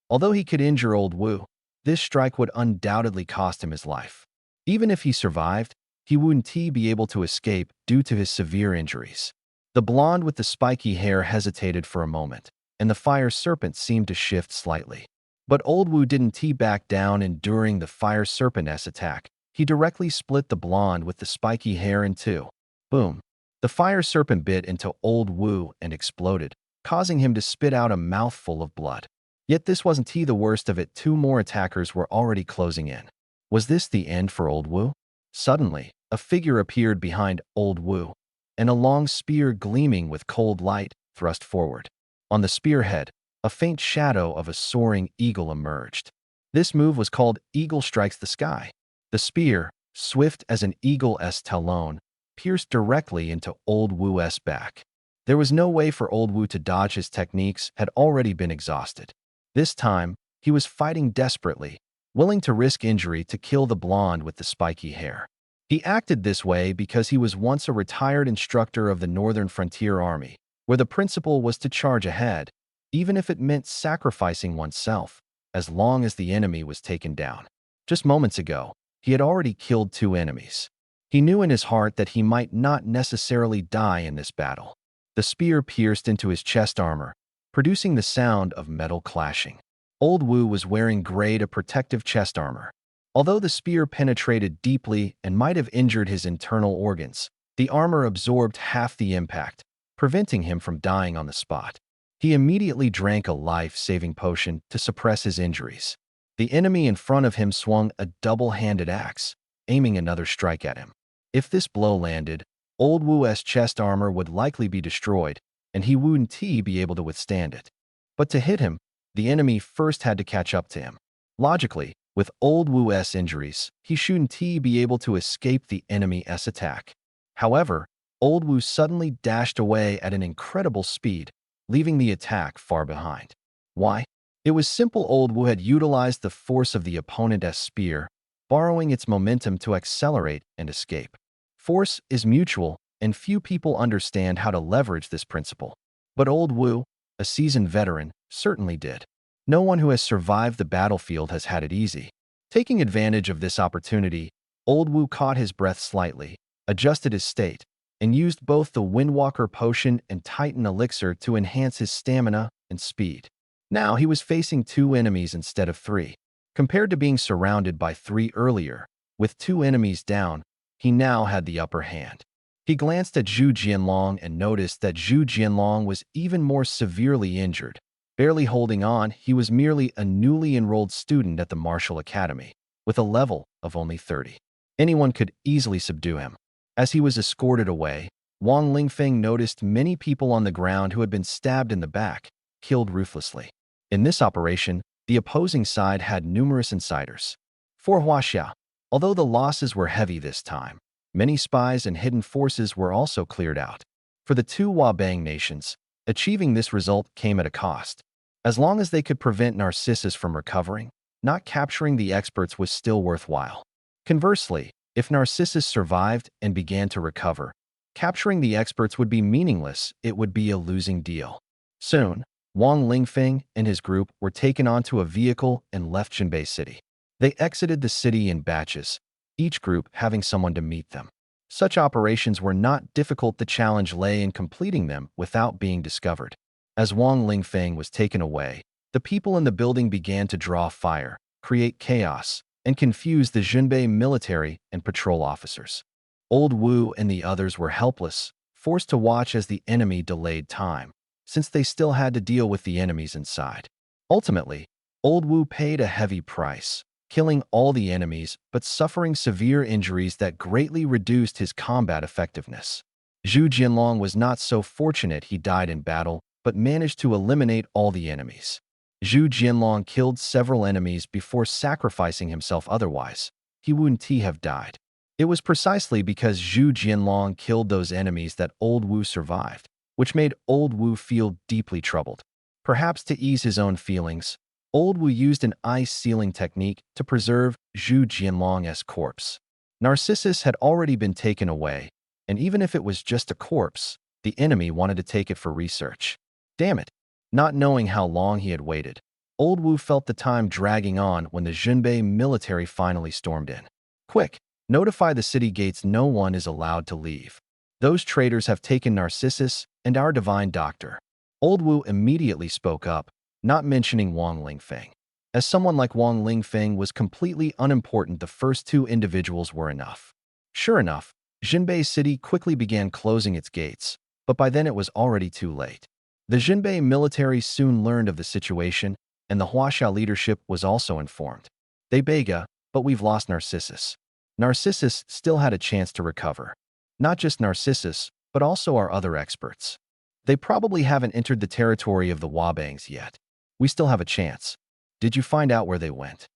Although he could injure Old Wu, this strike would undoubtedly cost him his life. Even if he survived, he wouldn't be able to escape due to his severe injuries. The blonde with the spiky hair hesitated for a moment, and the fire serpent seemed to shift slightly. But Old Wu didn't back down, enduring the fire serpent's attack, He directly split the blonde with the spiky hair in two. Boom. The fire serpent bit into old Wu and exploded, causing him to spit out a mouthful of blood. Yet this wasn't the worst of it. Two more attackers were already closing in. Was this the end for old Wu? Suddenly, a figure appeared behind old Wu, and a long spear gleaming with cold light thrust forward. On the spearhead, a faint shadow of a soaring eagle emerged. This move was called Eagle Strikes the Sky. The spear, swift as an eagle's talon, pierced directly into old Wu's back. There was no way for old Wu to dodge. His techniques had already been exhausted. This time, he was fighting desperately, willing to risk injury to kill the blonde with the spiky hair. He acted this way because he was once a retired instructor of the Northern Frontier Army, where the principle was to charge ahead, even if it meant sacrificing oneself, as long as the enemy was taken down. Just moments ago, he had already killed 2 enemies. He knew in his heart that he might not necessarily die in this battle. The spear pierced into his chest armor, producing the sound of metal clashing. Old Wu was wearing grade of protective chest armor. Although the spear penetrated deeply and might have injured his internal organs, the armor absorbed half the impact, preventing him from dying on the spot. He immediately drank a life-saving potion to suppress his injuries. The enemy in front of him swung a double-handed axe, aiming another strike at him. If this blow landed, old Wu's chest armor would likely be destroyed, and he wouldn't be able to withstand it. But to hit him, the enemy first had to catch up to him. Logically, with old Wu's injuries, he shouldn't be able to escape the enemy's attack. However, old Wu suddenly dashed away at an incredible speed, leaving the attack far behind. Why? It was simple. Old Wu had utilized the force of the opponent's spear, borrowing its momentum to accelerate and escape. Force is mutual, and few people understand how to leverage this principle. But old Wu, a seasoned veteran, certainly did. No one who has survived the battlefield has had it easy. Taking advantage of this opportunity, old Wu caught his breath slightly, adjusted his state, and used both the Windwalker potion and Titan elixir to enhance his stamina and speed. Now he was facing 2 enemies instead of 3. Compared to being surrounded by 3 earlier, with 2 enemies down, he now had the upper hand. He glanced at Zhu Jianlong and noticed that Zhu Jianlong was even more severely injured. Barely holding on, he was merely a newly enrolled student at the Martial Academy, with a level of only 30. Anyone could easily subdue him. As he was escorted away, Wang Lingfeng noticed many people on the ground who had been stabbed in the back, killed ruthlessly. In this operation, the opposing side had numerous insiders. For Huaxia, although the losses were heavy this time, many spies and hidden forces were also cleared out. For the 2 Wabang nations, achieving this result came at a cost. As long as they could prevent Narcissus from recovering, not capturing the experts was still worthwhile. Conversely, if Narcissus survived and began to recover, capturing the experts would be meaningless. It would be a losing deal. Soon, Wang Lingfeng and his group were taken onto a vehicle and left Jinbei City. They exited the city in batches, each group having someone to meet them. Such operations were not difficult. The challenge lay in completing them without being discovered. As Wang Lingfeng was taken away, the people in the building began to draw fire, create chaos, and confuse the Jinbei military and patrol officers. Old Wu and the others were helpless, forced to watch as the enemy delayed time, since they still had to deal with the enemies inside. Ultimately, Old Wu paid a heavy price, killing all the enemies but suffering severe injuries that greatly reduced his combat effectiveness. Zhu Jianlong was not so fortunate. He died in battle, but managed to eliminate all the enemies. Zhu Jianlong killed several enemies before sacrificing himself. Otherwise, he wouldn't have died. It was precisely because Zhu Jianlong killed those enemies that Old Wu survived, which made Old Wu feel deeply troubled. Perhaps to ease his own feelings, Old Wu used an ice sealing technique to preserve Zhu Jianlong's corpse. Narcissus had already been taken away, and even if it was just a corpse, the enemy wanted to take it for research. Damn it! Not knowing how long he had waited, Old Wu felt the time dragging on when the Jinbei military finally stormed in. Quick! Notify the city gates. No one is allowed to leave. Those traitors have taken Narcissus and our divine doctor. Old Wu immediately spoke up, not mentioning Wang Lingfeng. As someone like Wang Lingfeng was completely unimportant, the first two individuals were enough. Sure enough, Jinbei City quickly began closing its gates, but by then it was already too late. The Jinbei military soon learned of the situation, and the Huaxia leadership was also informed. They bega, but we've lost Narcissus. Narcissus still had a chance to recover. Not just Narcissus, but also our other experts. They probably haven't entered the territory of the Wabangs yet. We still have a chance. Did you find out where they went?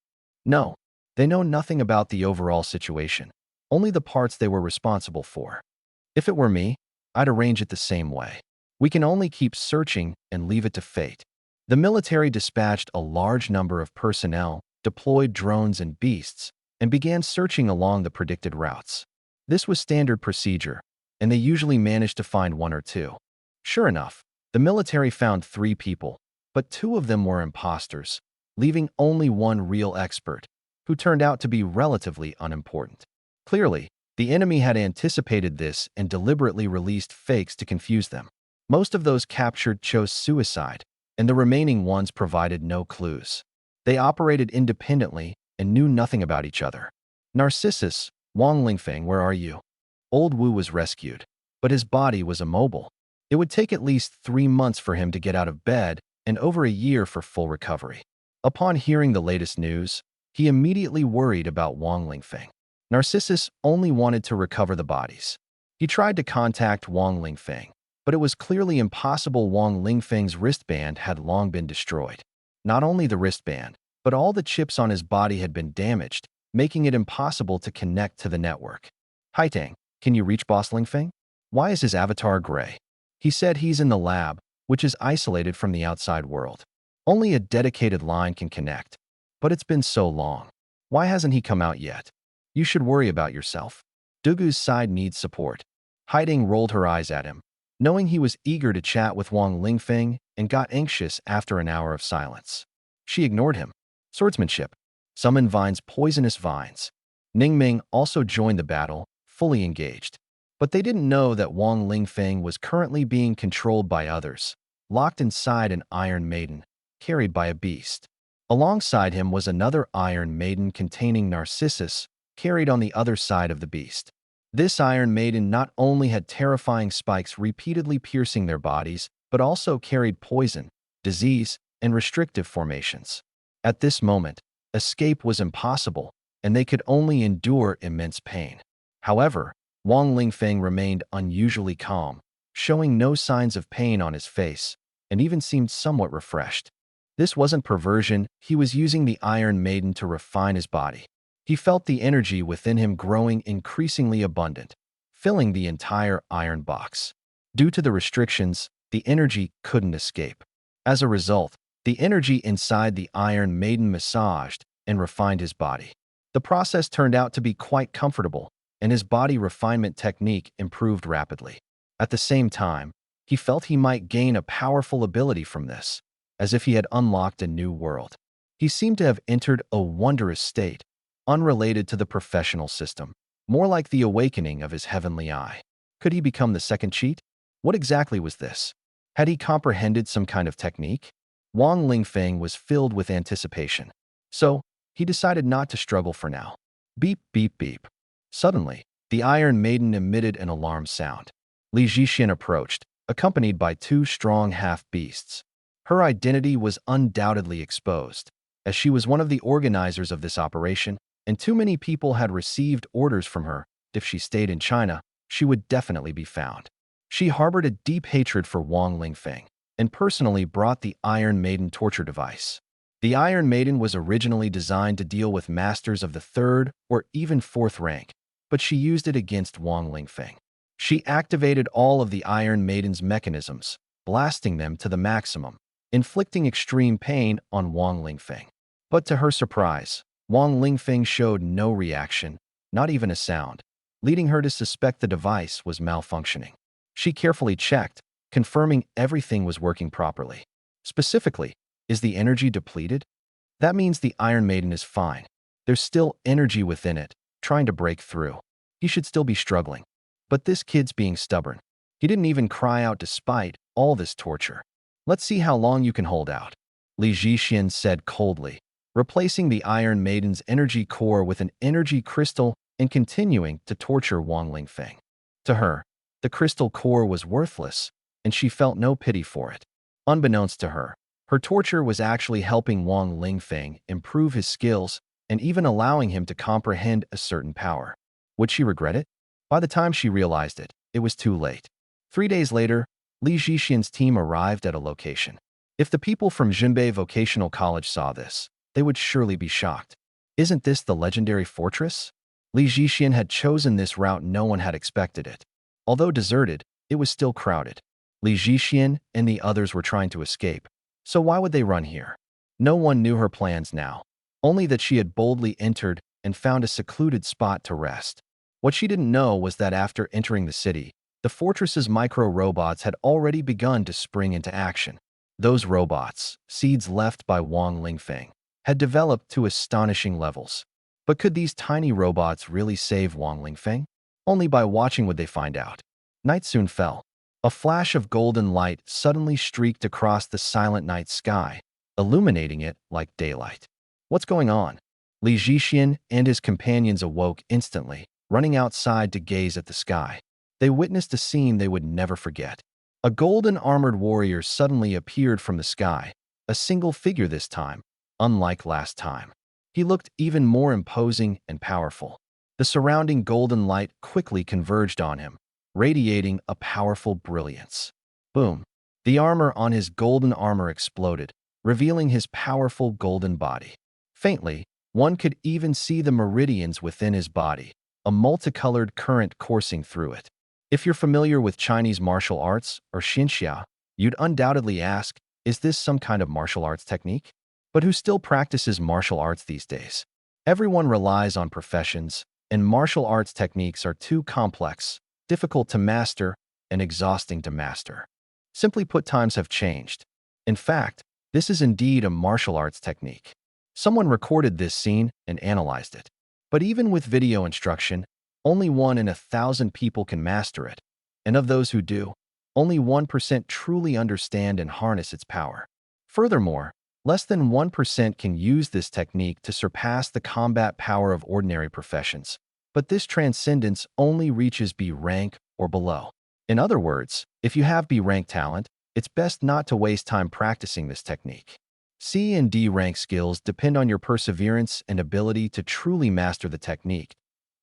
No. They know nothing about the overall situation, only the parts they were responsible for. If it were me, I'd arrange it the same way. We can only keep searching and leave it to fate. The military dispatched a large number of personnel, deployed drones and beasts, and began searching along the predicted routes. This was standard procedure, and they usually managed to find one or two. Sure enough, the military found 3 people, but 2 of them were imposters, leaving only one real expert, who turned out to be relatively unimportant. Clearly, the enemy had anticipated this and deliberately released fakes to confuse them. Most of those captured chose suicide, and the remaining ones provided no clues. They operated independently and knew nothing about each other. Narcissus, Wang Lingfeng, where are you? Old Wu was rescued, but his body was immobile. It would take at least 3 months for him to get out of bed and over a year for full recovery. Upon hearing the latest news, he immediately worried about Wang Lingfeng. Narcissus only wanted to recover the bodies. He tried to contact Wang Lingfeng, but it was clearly impossible. Wang Lingfeng's wristband had long been destroyed. Not only the wristband, but all the chips on his body had been damaged, making it impossible to connect to the network. Haitang, can you reach Boss Lingfeng? Why is his avatar gray? He said he's in the lab, which is isolated from the outside world. Only a dedicated line can connect. But it's been so long. Why hasn't he come out yet? You should worry about yourself. Dugu's side needs support. Haiding rolled her eyes at him, knowing he was eager to chat with Wang Lingfeng, and got anxious after an hour of silence. She ignored him. Swordsmanship. Summon vines, poisonous vines. Ningming also joined the battle, fully engaged. But they didn't know that Wang Lingfeng was currently being controlled by others, locked inside an Iron Maiden, carried by a beast. Alongside him was another Iron Maiden containing Narcissus, carried on the other side of the beast. This Iron Maiden not only had terrifying spikes repeatedly piercing their bodies, but also carried poison, disease, and restrictive formations. At this moment, escape was impossible, and they could only endure immense pain. However, Wang Lingfeng remained unusually calm, showing no signs of pain on his face, and even seemed somewhat refreshed. This wasn't perversion, he was using the Iron Maiden to refine his body. He felt the energy within him growing increasingly abundant, filling the entire iron box. Due to the restrictions, the energy couldn't escape. As a result, the energy inside the Iron Maiden massaged and refined his body. The process turned out to be quite comfortable, and his body refinement technique improved rapidly. At the same time, he felt he might gain a powerful ability from this, as if he had unlocked a new world. He seemed to have entered a wondrous state, unrelated to the professional system, more like the awakening of his heavenly eye. Could he become the second cheat? What exactly was this? Had he comprehended some kind of technique? Wang Lingfeng was filled with anticipation. So, he decided not to struggle for now. Beep, beep, beep. Suddenly, the Iron Maiden emitted an alarm sound. Li Zhixian approached, accompanied by 2 strong half-beasts. Her identity was undoubtedly exposed, as she was one of the organizers of this operation, and too many people had received orders from her. If she stayed in China, she would definitely be found. She harbored a deep hatred for Wang Lingfeng, and personally brought the Iron Maiden torture device. The Iron Maiden was originally designed to deal with masters of the 3rd or even 4th rank, but she used it against Wang Lingfeng. She activated all of the Iron Maiden's mechanisms, blasting them to the maximum, inflicting extreme pain on Wang Lingfeng. But to her surprise, Wang Lingfeng showed no reaction, not even a sound, leading her to suspect the device was malfunctioning. She carefully checked, confirming everything was working properly. Specifically, is the energy depleted? That means the Iron Maiden is fine. There's still energy within it, trying to break through. He should still be struggling. But this kid's being stubborn. He didn't even cry out despite all this torture. Let's see how long you can hold out, Li Zhixian said coldly. replacing the Iron Maiden's energy core with an energy crystal and continuing to torture Wang Lingfeng. To her, the crystal core was worthless, and she felt no pity for it. Unbeknownst to her, her torture was actually helping Wang Lingfeng improve his skills and even allowing him to comprehend a certain power. Would she regret it? By the time she realized it, it was too late. 3 days later, Li Zhixian's team arrived at a location. If the people from Jinbei Vocational College saw this, they would surely be shocked. Isn't this the legendary fortress? Li Zhixian had chosen this route. No one had expected it. Although deserted, it was still crowded. Li Zhixian and the others were trying to escape. So why would they run here? No one knew her plans now, only that she had boldly entered and found a secluded spot to rest. What she didn't know was that after entering the city, the fortress's micro-robots had already begun to spring into action. Those robots, seeds left by Wang Lingfeng, had developed to astonishing levels. But could these tiny robots really save Wang Lingfeng? Only by watching would they find out. Night soon fell. A flash of golden light suddenly streaked across the silent night sky, illuminating it like daylight. What's going on? Li Zhixian and his companions awoke instantly, running outside to gaze at the sky. They witnessed a scene they would never forget. A golden armored warrior suddenly appeared from the sky, a single figure this time, unlike last time. He looked even more imposing and powerful. The surrounding golden light quickly converged on him, radiating a powerful brilliance. Boom! The armor on his golden armor exploded, revealing his powerful golden body. Faintly, one could even see the meridians within his body, a multicolored current coursing through it. If you're familiar with Chinese martial arts or xinxia, you'd undoubtedly ask, is this some kind of martial arts technique? But who still practices martial arts these days? Everyone relies on professions, and martial arts techniques are too complex, difficult to master, and exhausting to master. Simply put, times have changed. In fact, this is indeed a martial arts technique. Someone recorded this scene and analyzed it. But even with video instruction, only 1 in 1,000 people can master it. And of those who do, only 1% truly understand and harness its power. Furthermore, less than 1% can use this technique to surpass the combat power of ordinary professions. But this transcendence only reaches B rank or below. In other words, if you have B rank talent, it's best not to waste time practicing this technique. C and D rank skills depend on your perseverance and ability to truly master the technique.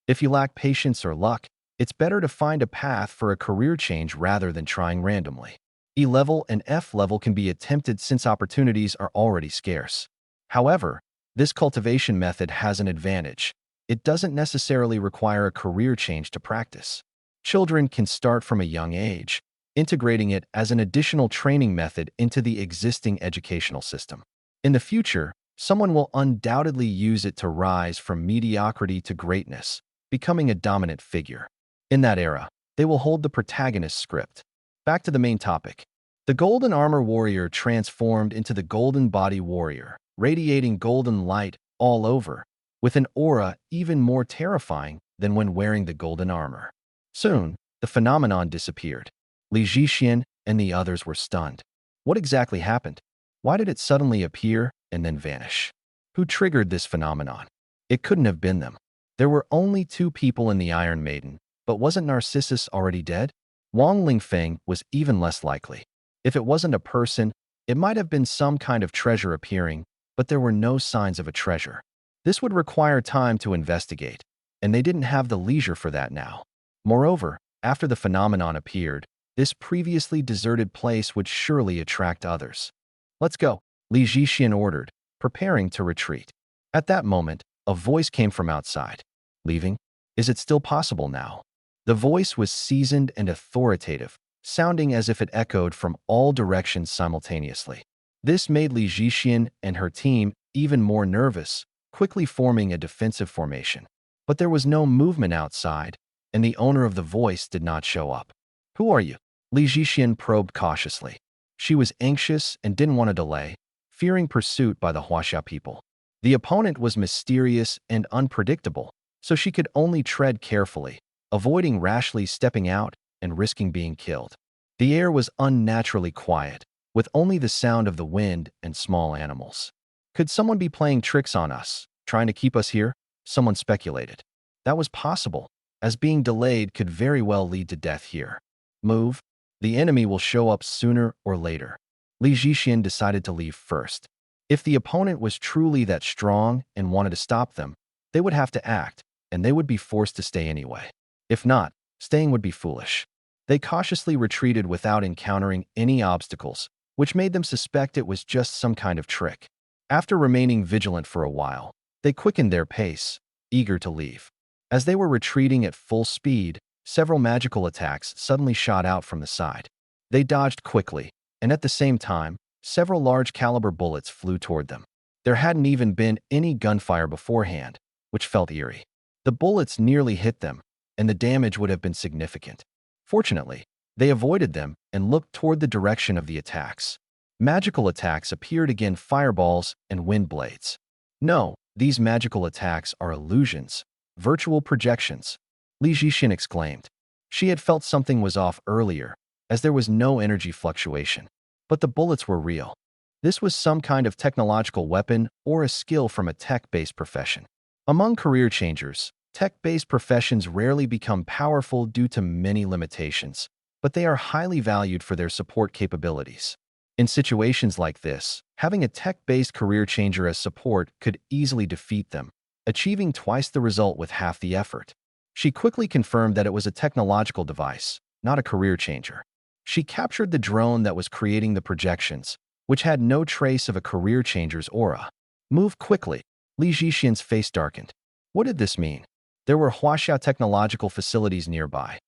If you lack patience or luck, it's better to find a path for a career change rather than trying randomly. E level and F level can be attempted since opportunities are already scarce. However, this cultivation method has an advantage. It doesn't necessarily require a career change to practice. Children can start from a young age, integrating it as an additional training method into the existing educational system. In the future, someone will undoubtedly use it to rise from mediocrity to greatness, becoming a dominant figure. In that era, they will hold the protagonist's script. Back to the main topic. The Golden Armor Warrior transformed into the Golden Body Warrior, radiating golden light all over, with an aura even more terrifying than when wearing the golden armor. Soon, the phenomenon disappeared. Li Zhixian and the others were stunned. What exactly happened? Why did it suddenly appear and then vanish? Who triggered this phenomenon? It couldn't have been them. There were only 2 people in the Iron Maiden, but wasn't Narcissus already dead? Wang Lingfeng was even less likely. If it wasn't a person, it might have been some kind of treasure appearing, but there were no signs of a treasure. This would require time to investigate, and they didn't have the leisure for that now. Moreover, after the phenomenon appeared, this previously deserted place would surely attract others. Let's go, Li Zhixian ordered, preparing to retreat. At that moment, a voice came from outside. Leaving? Is it still possible now? The voice was seasoned and authoritative, sounding as if it echoed from all directions simultaneously. This made Li Zhixian and her team even more nervous, quickly forming a defensive formation. But there was no movement outside, and the owner of the voice did not show up. Who are you? Li Zhixian probed cautiously. She was anxious and didn't want to delay, fearing pursuit by the Huaxia people. The opponent was mysterious and unpredictable, so she could only tread carefully, avoiding rashly stepping out and risking being killed. The air was unnaturally quiet, with only the sound of the wind and small animals. Could someone be playing tricks on us, trying to keep us here? Someone speculated. That was possible, as being delayed could very well lead to death here. Move. The enemy will show up sooner or later. Li Zhixian decided to leave first. If the opponent was truly that strong and wanted to stop them, they would have to act, and they would be forced to stay anyway. If not, staying would be foolish. They cautiously retreated without encountering any obstacles, which made them suspect it was just some kind of trick. After remaining vigilant for a while, they quickened their pace, eager to leave. As they were retreating at full speed, several magical attacks suddenly shot out from the side. They dodged quickly, and at the same time, several large-caliber bullets flew toward them. There hadn't even been any gunfire beforehand, which felt eerie. The bullets nearly hit them, and the damage would have been significant. Fortunately, they avoided them and looked toward the direction of the attacks. Magical attacks appeared again, fireballs and wind blades. No, these magical attacks are illusions, virtual projections, Li Zhixian exclaimed. She had felt something was off earlier, as there was no energy fluctuation. But the bullets were real. This was some kind of technological weapon or a skill from a tech-based profession. Among career changers, tech-based professions rarely become powerful due to many limitations, but they are highly valued for their support capabilities. In situations like this, having a tech-based career changer as support could easily defeat them, achieving twice the result with half the effort. She quickly confirmed that it was a technological device, not a career changer. She captured the drone that was creating the projections, which had no trace of a career changer's aura. Move quickly. Li Zhixian's face darkened. What did this mean? There were Huaxia technological facilities nearby.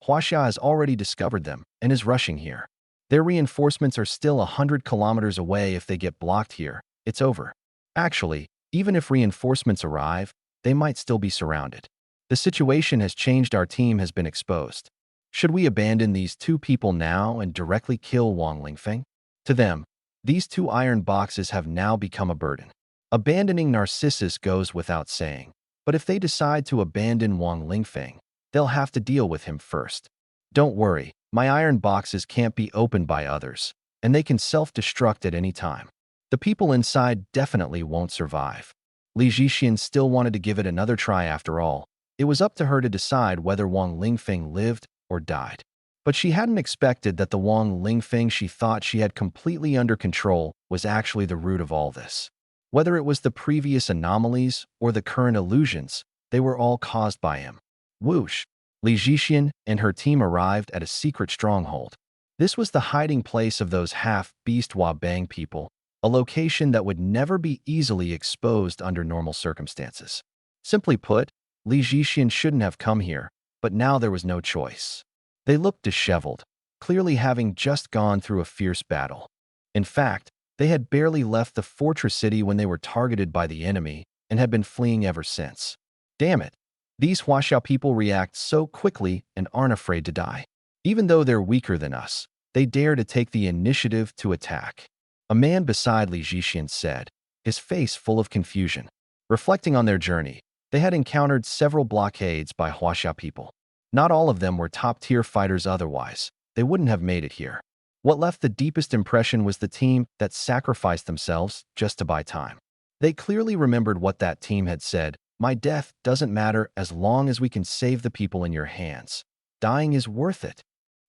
Huaxia has already discovered them and is rushing here. Their reinforcements are still 100 kilometers away. If they get blocked here, it's over. Actually, even if reinforcements arrive, they might still be surrounded. The situation has changed. Our team has been exposed. Should we abandon these two people now and directly kill Wang Lingfeng? To them, these two iron boxes have now become a burden. Abandoning Narcissus goes without saying, but if they decide to abandon Wang Lingfeng, they'll have to deal with him first. Don't worry, my iron boxes can't be opened by others, and they can self-destruct at any time. The people inside definitely won't survive. Li Zhixian still wanted to give it another try after all. It was up to her to decide whether Wang Lingfeng lived or died. But she hadn't expected that the Wang Lingfeng she thought she had completely under control was actually the root of all this. Whether it was the previous anomalies or the current illusions, they were all caused by him. Whoosh! Li Zhixian and her team arrived at a secret stronghold. This was the hiding place of those half-beast Wabang people, a location that would never be easily exposed under normal circumstances. Simply put, Li Zhixian shouldn't have come here, but now there was no choice. They looked disheveled, clearly having just gone through a fierce battle. In fact, they had barely left the fortress city when they were targeted by the enemy and had been fleeing ever since. Damn it! These Huaxia people react so quickly and aren't afraid to die. Even though they're weaker than us, they dare to take the initiative to attack. A man beside Li Zhixian said, his face full of confusion. Reflecting on their journey, they had encountered several blockades by Huaxia people. Not all of them were top-tier fighters, otherwise they wouldn't have made it here. What left the deepest impression was the team that sacrificed themselves just to buy time. They clearly remembered what that team had said, "My death doesn't matter as long as we can save the people in your hands. Dying is worth it."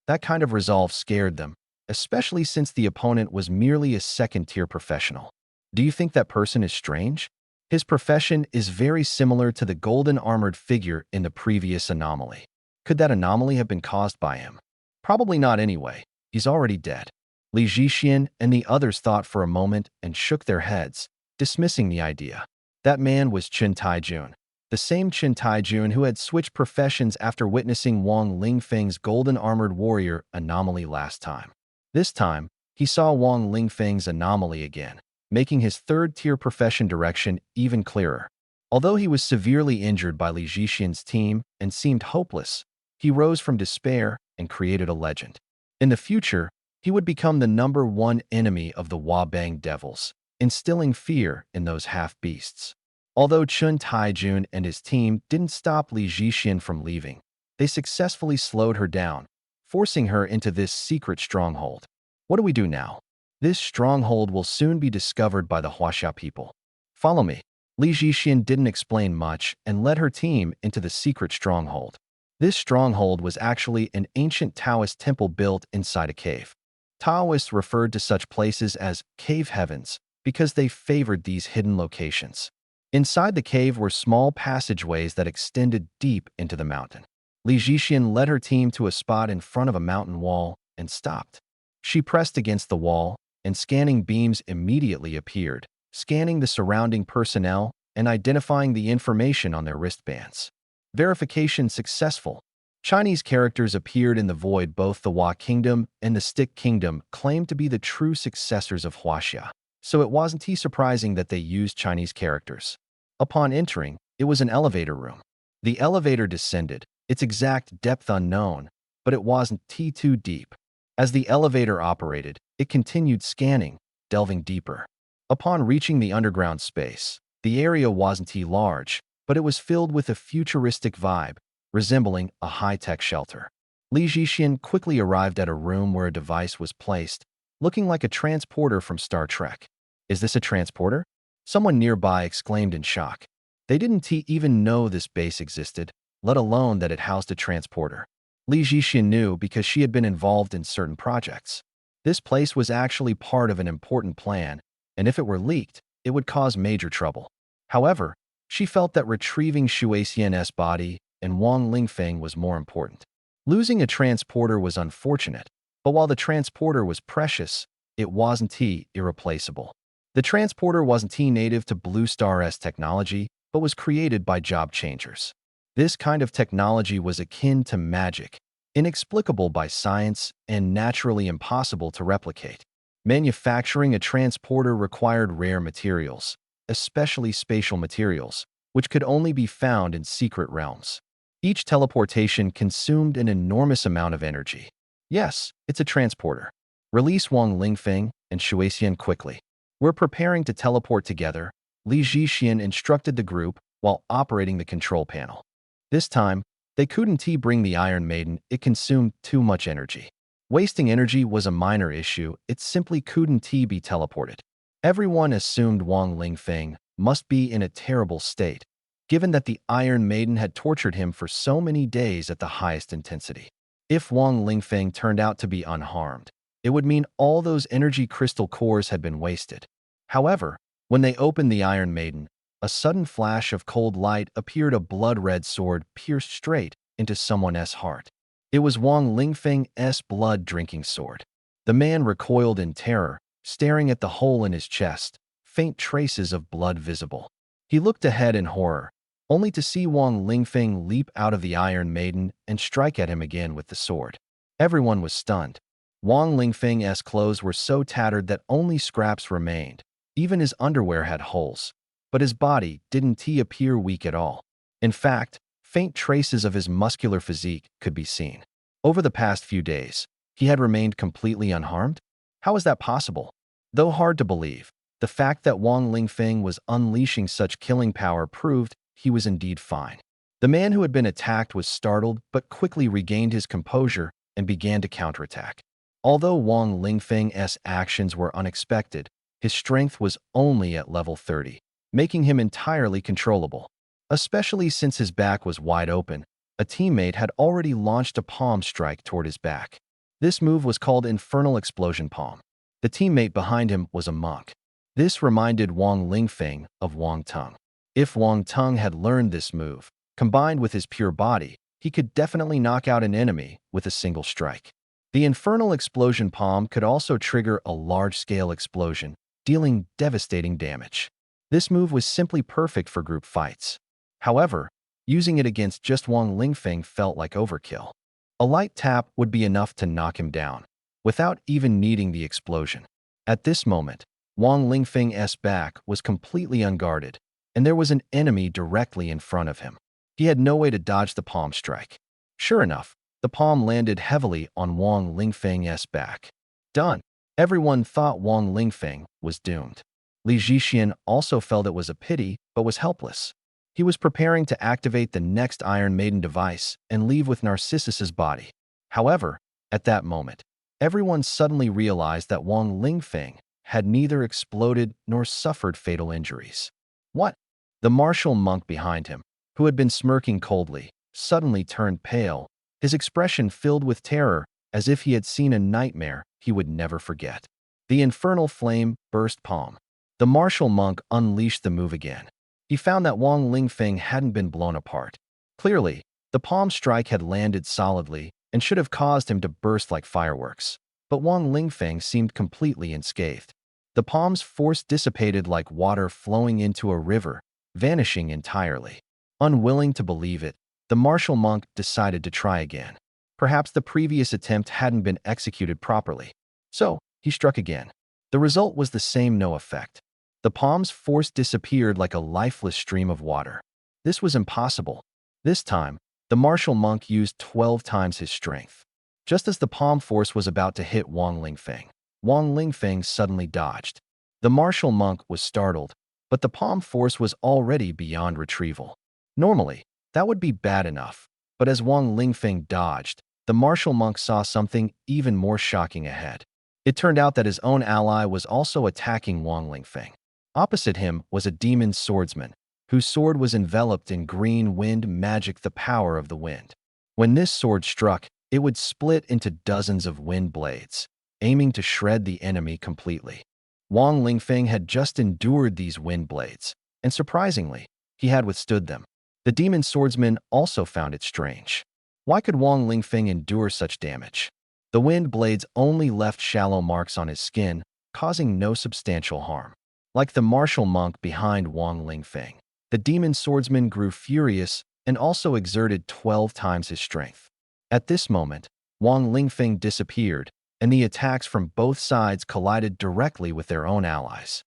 That kind of resolve scared them, especially since the opponent was merely a second-tier professional. Do you think that person is strange? His profession is very similar to the golden armored figure in the previous anomaly. Could that anomaly have been caused by him? Probably not anyway. He's already dead. Li Zhixian and the others thought for a moment and shook their heads, dismissing the idea. That man was Chen Taijun, the same Chen Taijun who had switched professions after witnessing Wang Lingfeng's golden armored warrior anomaly last time. This time, he saw Wang Lingfeng's anomaly again, making his third-tier profession direction even clearer. Although he was severely injured by Li Zhixian's team and seemed hopeless, he rose from despair and created a legend. In the future, he would become the #1 enemy of the Wabang devils, instilling fear in those half-beasts. Although Chen Taijun and his team didn't stop Li Zhixian from leaving, they successfully slowed her down, forcing her into this secret stronghold. What do we do now? This stronghold will soon be discovered by the Huaxia people. Follow me. Li Zhixian didn't explain much and led her team into the secret stronghold. This stronghold was actually an ancient Taoist temple built inside a cave. Taoists referred to such places as cave heavens because they favored these hidden locations. Inside the cave were small passageways that extended deep into the mountain. Li Zhixian led her team to a spot in front of a mountain wall and stopped. She pressed against the wall, and scanning beams immediately appeared, scanning the surrounding personnel and identifying the information on their wristbands. Verification successful. Chinese characters appeared in the void. Both the Hua Kingdom and the Stick Kingdom claimed to be the true successors of Huaxia, so it wasn't too surprising that they used Chinese characters. Upon entering, it was an elevator room. The elevator descended, its exact depth unknown, but it wasn't too deep. As the elevator operated, it continued scanning, delving deeper. Upon reaching the underground space, the area wasn't too large, but it was filled with a futuristic vibe, resembling a high-tech shelter. Li Zhixian quickly arrived at a room where a device was placed, looking like a transporter from Star Trek. "Is this a transporter?" Someone nearby exclaimed in shock. They didn't even know this base existed, let alone that it housed a transporter. Li Zhixian knew because she had been involved in certain projects. This place was actually part of an important plan, and if it were leaked, it would cause major trouble. However, she felt that retrieving Xue Xian's body and Wang Lingfeng was more important. Losing a transporter was unfortunate, but while the transporter was precious, it wasn't irreplaceable. The transporter wasn't native to Blue Star's technology, but was created by job changers. This kind of technology was akin to magic, inexplicable by science and naturally impossible to replicate. Manufacturing a transporter required rare materials, especially spatial materials, which could only be found in secret realms. Each teleportation consumed an enormous amount of energy. "Yes, it's a transporter. Release Wang Lingfeng and Xue Xian quickly. We're preparing to teleport together," Li Zhixian instructed the group while operating the control panel. This time, they couldn't bring the Iron Maiden. It consumed too much energy. Wasting energy was a minor issue. It simply couldn't be teleported. Everyone assumed Wang Lingfeng must be in a terrible state, given that the Iron Maiden had tortured him for so many days at the highest intensity. If Wang Lingfeng turned out to be unharmed, it would mean all those energy crystal cores had been wasted. However, when they opened the Iron Maiden, a sudden flash of cold light appeared. A blood-red sword pierced straight into someone's heart. It was Wang Lingfeng's blood-drinking sword. The man recoiled in terror, staring at the hole in his chest, faint traces of blood visible. He looked ahead in horror, only to see Wang Lingfeng leap out of the Iron Maiden and strike at him again with the sword. Everyone was stunned. Wang Lingfeng's clothes were so tattered that only scraps remained. Even his underwear had holes. But his body didn't appear weak at all. In fact, faint traces of his muscular physique could be seen. Over the past few days, he had remained completely unharmed? How is that possible? Though hard to believe, the fact that Wang Lingfeng was unleashing such killing power proved he was indeed fine. The man who had been attacked was startled but quickly regained his composure and began to counterattack. Although Wang Lingfeng's actions were unexpected, his strength was only at level 30. Making him entirely controllable. Especially since his back was wide open, a teammate had already launched a palm strike toward his back. This move was called Infernal Explosion Palm. The teammate behind him was a monk. This reminded Wang Lingfeng of Wang Tung. If Wang Tung had learned this move, combined with his pure body, he could definitely knock out an enemy with a single strike. The Infernal Explosion Palm could also trigger a large-scale explosion, dealing devastating damage. This move was simply perfect for group fights. However, using it against just Wang Lingfeng felt like overkill. A light tap would be enough to knock him down, without even needing the explosion. At this moment, Wang Lingfeng's back was completely unguarded, and there was an enemy directly in front of him. He had no way to dodge the palm strike. Sure enough, the palm landed heavily on Wang Lingfeng's back. Done. Everyone thought Wang Lingfeng was doomed. Li Zhixian also felt it was a pity, but was helpless. He was preparing to activate the next Iron Maiden device and leave with Narcissus's body. However, at that moment, Everyone suddenly realized that Wang Lingfeng had neither exploded nor suffered fatal injuries. What? The martial monk behind him, who had been smirking coldly, suddenly turned pale, his expression filled with terror, as if he had seen a nightmare he would never forget. The infernal flame burst palm. The martial monk unleashed the move again. He found that Wang Lingfeng hadn't been blown apart. Clearly, the palm strike had landed solidly and should have caused him to burst like fireworks. But Wang Lingfeng seemed completely unscathed. The palm's force dissipated like water flowing into a river, vanishing entirely. Unwilling to believe it, the martial monk decided to try again. Perhaps the previous attempt hadn't been executed properly. So, he struck again. The result was the same, no effect. The palm's force disappeared like a lifeless stream of water. This was impossible. This time, the martial monk used 12 times his strength. Just as the palm force was about to hit Wang Lingfeng suddenly dodged. The martial monk was startled, but the palm force was already beyond retrieval. Normally, that would be bad enough, but as Wang Lingfeng dodged, the martial monk saw something even more shocking ahead. It turned out that his own ally was also attacking Wang Lingfeng. Opposite him was a demon swordsman, whose sword was enveloped in green wind magic, the power of the wind. When this sword struck, it would split into dozens of wind blades, aiming to shred the enemy completely. Wang Lingfeng had just endured these wind blades, and surprisingly, he had withstood them. The demon swordsman also found it strange. Why could Wang Lingfeng endure such damage? The wind blades only left shallow marks on his skin, causing no substantial harm. Like the martial monk behind Wang Lingfeng, the demon swordsman grew furious and also exerted 12 times his strength. At this moment, Wang Lingfeng disappeared, and the attacks from both sides collided directly with their own allies.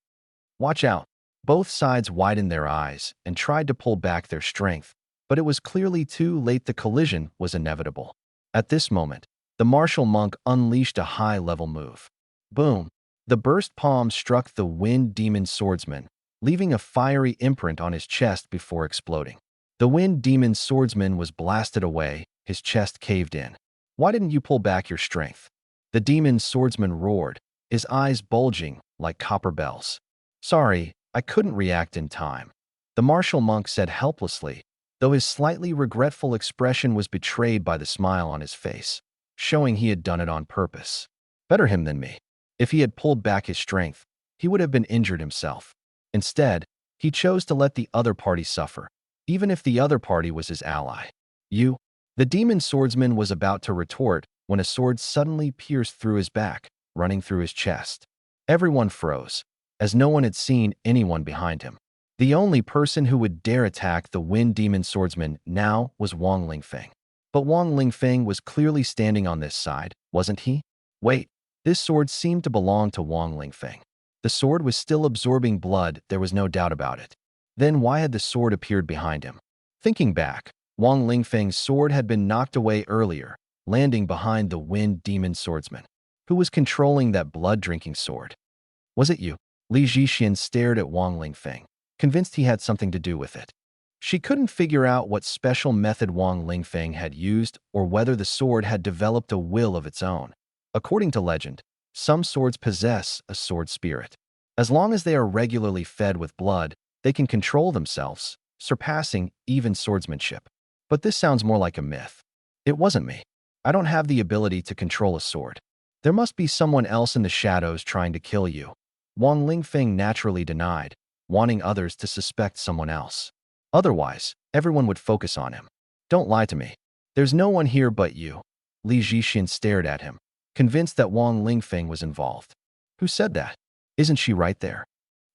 Watch out! Both sides widened their eyes and tried to pull back their strength, but it was clearly too late. The collision was inevitable. At this moment, the martial monk unleashed a high-level move. Boom! The burst palm struck the wind demon swordsman, leaving a fiery imprint on his chest before exploding. The wind demon swordsman was blasted away, his chest caved in. Why didn't you pull back your strength? The demon swordsman roared, his eyes bulging like copper bells. Sorry, I couldn't react in time, the martial monk said helplessly, though his slightly regretful expression was betrayed by the smile on his face, showing he had done it on purpose. Better him than me. If he had pulled back his strength, he would have been injured himself. Instead, he chose to let the other party suffer, even if the other party was his ally. You? The demon swordsman was about to retort when a sword suddenly pierced through his back, running through his chest. Everyone froze, as no one had seen anyone behind him. The only person who would dare attack the wind demon swordsman now was Wang Lingfeng. But Wang Lingfeng was clearly standing on this side, wasn't he? Wait, this sword seemed to belong to Wang Lingfeng. The sword was still absorbing blood, there was no doubt about it. Then why had the sword appeared behind him? Thinking back, Wang Lingfeng's sword had been knocked away earlier, landing behind the wind demon swordsman. Who was controlling that blood-drinking sword? Was it you? Li Zhixian stared at Wang Lingfeng, convinced he had something to do with it. She couldn't figure out what special method Wang Lingfeng had used or whether the sword had developed a will of its own. According to legend, some swords possess a sword spirit. As long as they are regularly fed with blood, they can control themselves, surpassing even swordsmanship. But this sounds more like a myth. It wasn't me. I don't have the ability to control a sword. There must be someone else in the shadows trying to kill you. Wang Lingfeng naturally denied, wanting others to suspect someone else. Otherwise, everyone would focus on him. Don't lie to me. There's no one here but you. Li Zhixian stared at him, convinced that Wang Lingfeng was involved. Who said that? Isn't she right there?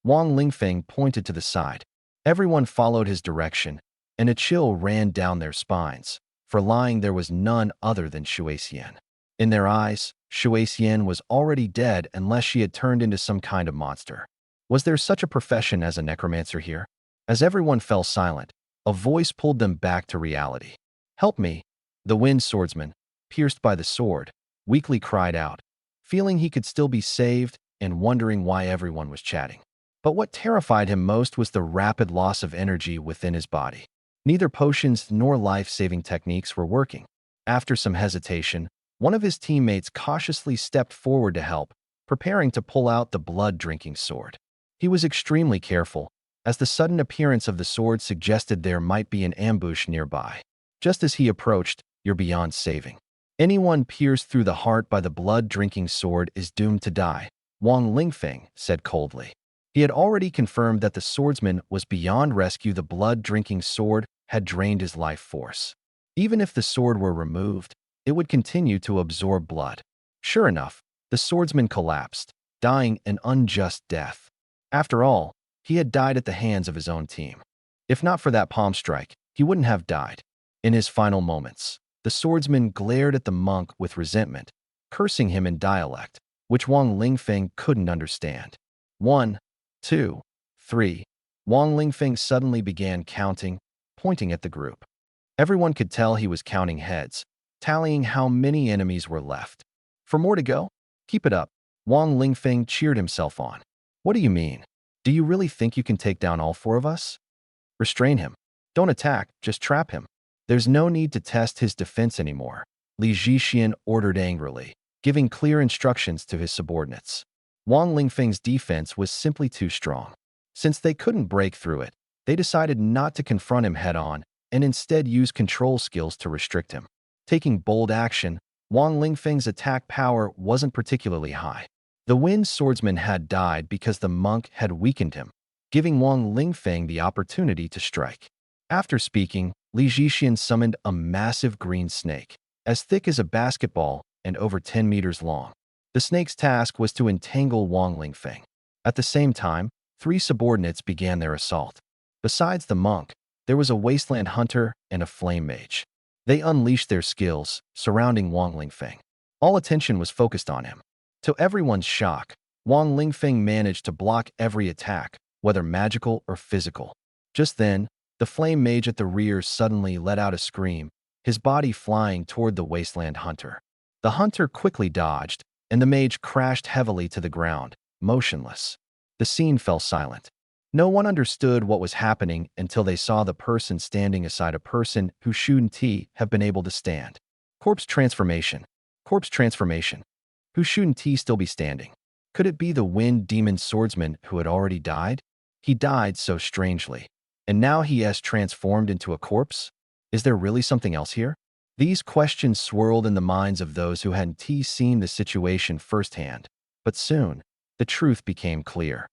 Wang Lingfeng pointed to the side. Everyone followed his direction, and a chill ran down their spines, for lying there was none other than Shuixian. In their eyes, Shuixian was already dead unless she had turned into some kind of monster. Was there such a profession as a necromancer here? As everyone fell silent, a voice pulled them back to reality. Help me! The wind swordsman, pierced by the sword, weakly cried out, feeling he could still be saved and wondering why everyone was chatting. But what terrified him most was the rapid loss of energy within his body. Neither potions nor life-saving techniques were working. After some hesitation, One of his teammates cautiously stepped forward to help, preparing to pull out the blood-drinking sword. He was extremely careful, as the sudden appearance of the sword suggested there might be an ambush nearby. Just as he approached, "You're beyond saving. Anyone pierced through the heart by the blood-drinking sword is doomed to die," Wang Lingfeng said coldly. He had already confirmed that the swordsman was beyond rescue. The blood-drinking sword had drained his life force. Even if the sword were removed, it would continue to absorb blood. Sure enough, the swordsman collapsed, dying an unjust death. After all, he had died at the hands of his own team. If not for that palm strike, he wouldn't have died. In his final moments, the swordsman glared at the monk with resentment, cursing him in dialect, which Wang Lingfeng couldn't understand. 1, 2, 3. Wang Lingfeng suddenly began counting, pointing at the group. Everyone could tell he was counting heads, tallying how many enemies were left. "For more to go? Keep it up," Wang Lingfeng cheered himself on. "What do you mean? Do you really think you can take down all 4 of us? Restrain him. Don't attack, just trap him." "There's no need to test his defense anymore," Li Zhixian ordered angrily, giving clear instructions to his subordinates. Wang Lingfeng's defense was simply too strong. Since they couldn't break through it, they decided not to confront him head-on and instead use control skills to restrict him. Taking bold action, Wang Lingfeng's attack power wasn't particularly high. The Wind Swordsman had died because the monk had weakened him, giving Wang Lingfeng the opportunity to strike. After speaking, Li Zhixian summoned a massive green snake, as thick as a basketball and over 10 meters long. The snake's task was to entangle Wang Lingfeng. At the same time, 3 subordinates began their assault. Besides the monk, there was a wasteland hunter and a flame mage. They unleashed their skills, surrounding Wang Lingfeng. All attention was focused on him. To everyone's shock, Wang Lingfeng managed to block every attack, whether magical or physical. Just then, the flame mage at the rear suddenly let out a scream, his body flying toward the wasteland hunter. The hunter quickly dodged, and the mage crashed heavily to the ground, motionless. The scene fell silent. No one understood what was happening until they saw the person standing aside a person who shouldn't have been able to stand. Corpse transformation. Corpse transformation. Who shouldn't still be standing? Could it be the Wind Demon Swordsman who had already died? He died so strangely. And now he has transformed into a corpse? Is there really something else here? These questions swirled in the minds of those who hadn't seen the situation firsthand. But soon, the truth became clear.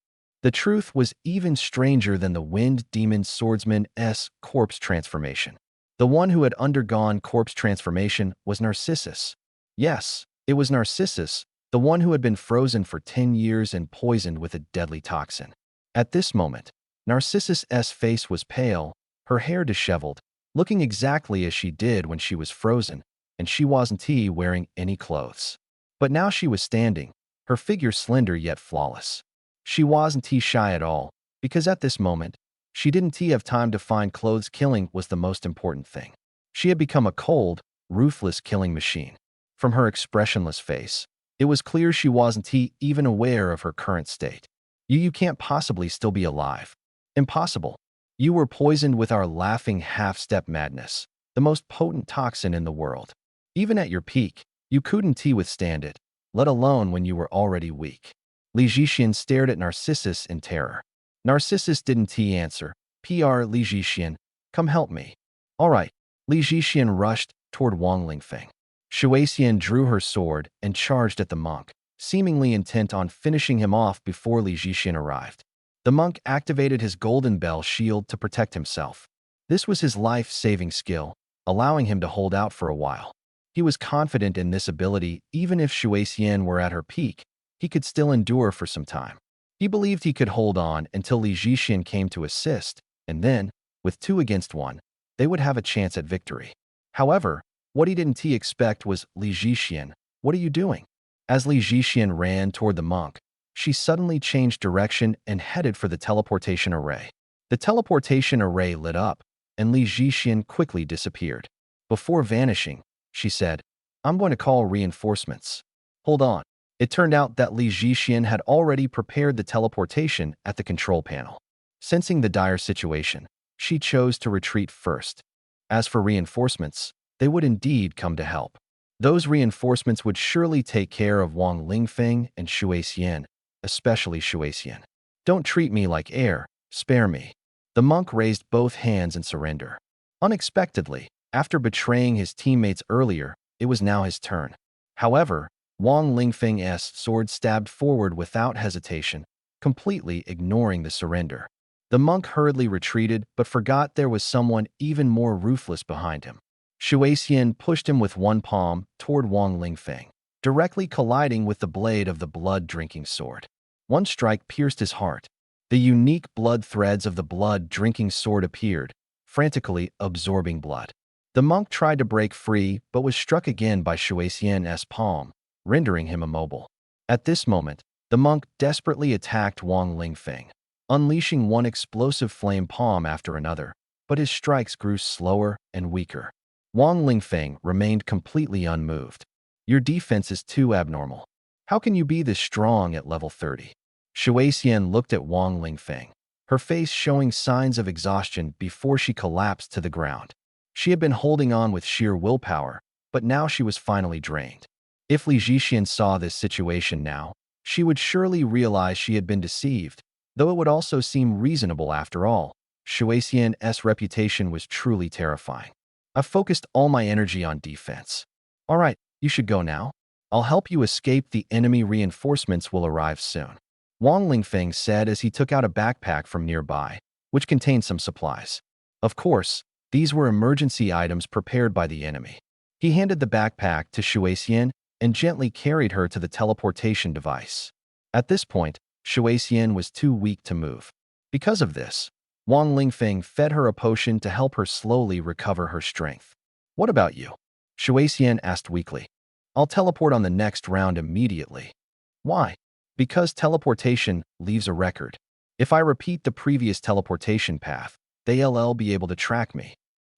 The truth was even stranger than the Wind Demon Swordsman's corpse transformation. The one who had undergone corpse transformation was Narcissus. Yes, it was Narcissus, the one who had been frozen for 10 years and poisoned with a deadly toxin. At this moment, Narcissus's face was pale, her hair disheveled, looking exactly as she did when she was frozen, and she wasn't wearing any clothes. But now she was standing, her figure slender yet flawless. She wasn't shy at all, because at this moment, she didn't have time to find clothes. Killing was the most important thing. She had become a cold, ruthless killing machine. From her expressionless face, it was clear she wasn't even aware of her current state. You can't possibly still be alive. Impossible. You were poisoned with our laughing half-step madness, the most potent toxin in the world. Even at your peak, you couldn't withstand it, let alone when you were already weak. Li Zhixian stared at Narcissus in terror. Narcissus didn't answer. Li Zhixian, come help me. All right. Li Zhixian rushed toward Wang Lingfeng. Shuaixian drew her sword and charged at the monk, seemingly intent on finishing him off before Li Zhixian arrived. The monk activated his golden bell shield to protect himself. This was his life-saving skill, allowing him to hold out for a while. He was confident in this ability. Even if Shuaixian were at her peak, he could still endure for some time. He believed he could hold on until Li Zhixian came to assist, and then, with 2 against 1, they would have a chance at victory. However, what he didn't expect was, "Li Zhixian, what are you doing?" As Li Zhixian ran toward the monk, she suddenly changed direction and headed for the teleportation array. The teleportation array lit up, and Li Zhixian quickly disappeared. Before vanishing, she said, "I'm going to call reinforcements." Hold on. It turned out that Li Zhixian had already prepared the teleportation at the control panel. Sensing the dire situation, she chose to retreat first. As for reinforcements, they would indeed come to help. Those reinforcements would surely take care of Wang Lingfeng and Shui Xian, especially Shui Xian. Don't treat me like air, spare me. The monk raised both hands in surrender. Unexpectedly, after betraying his teammates earlier, it was now his turn. However, Wang Lingfeng's sword stabbed forward without hesitation, completely ignoring the surrender. The monk hurriedly retreated but forgot there was someone even more ruthless behind him. Shui Xian pushed him with one palm toward Wang Lingfeng, directly colliding with the blade of the blood-drinking sword. One strike pierced his heart. The unique blood threads of the blood-drinking sword appeared, frantically absorbing blood. The monk tried to break free but was struck again by Shui Xian's palm, rendering him immobile. At this moment, the monk desperately attacked Wang Lingfeng, unleashing one explosive flame palm after another, but his strikes grew slower and weaker. Wang Lingfeng remained completely unmoved. Your defense is too abnormal. How can you be this strong at level 30? Shui Xian looked at Wang Lingfeng, her face showing signs of exhaustion before she collapsed to the ground. She had been holding on with sheer willpower, but now she was finally drained. If Li Zhixian saw this situation now, she would surely realize she had been deceived, though it would also seem reasonable after all. Shui Xian's reputation was truly terrifying. I've focused all my energy on defense. All right, you should go now. I'll help you escape. The enemy reinforcements will arrive soon. Wang Lingfeng said as he took out a backpack from nearby, which contained some supplies. Of course, these were emergency items prepared by the enemy. He handed the backpack to Shui Xian and gently carried her to the teleportation device. At this point, Shui Xian was too weak to move. Because of this, Wang Lingfeng fed her a potion to help her slowly recover her strength. What about you? Shui Xian asked weakly. I'll teleport on the next round immediately. Why? Because teleportation leaves a record. If I repeat the previous teleportation path, they'll be able to track me.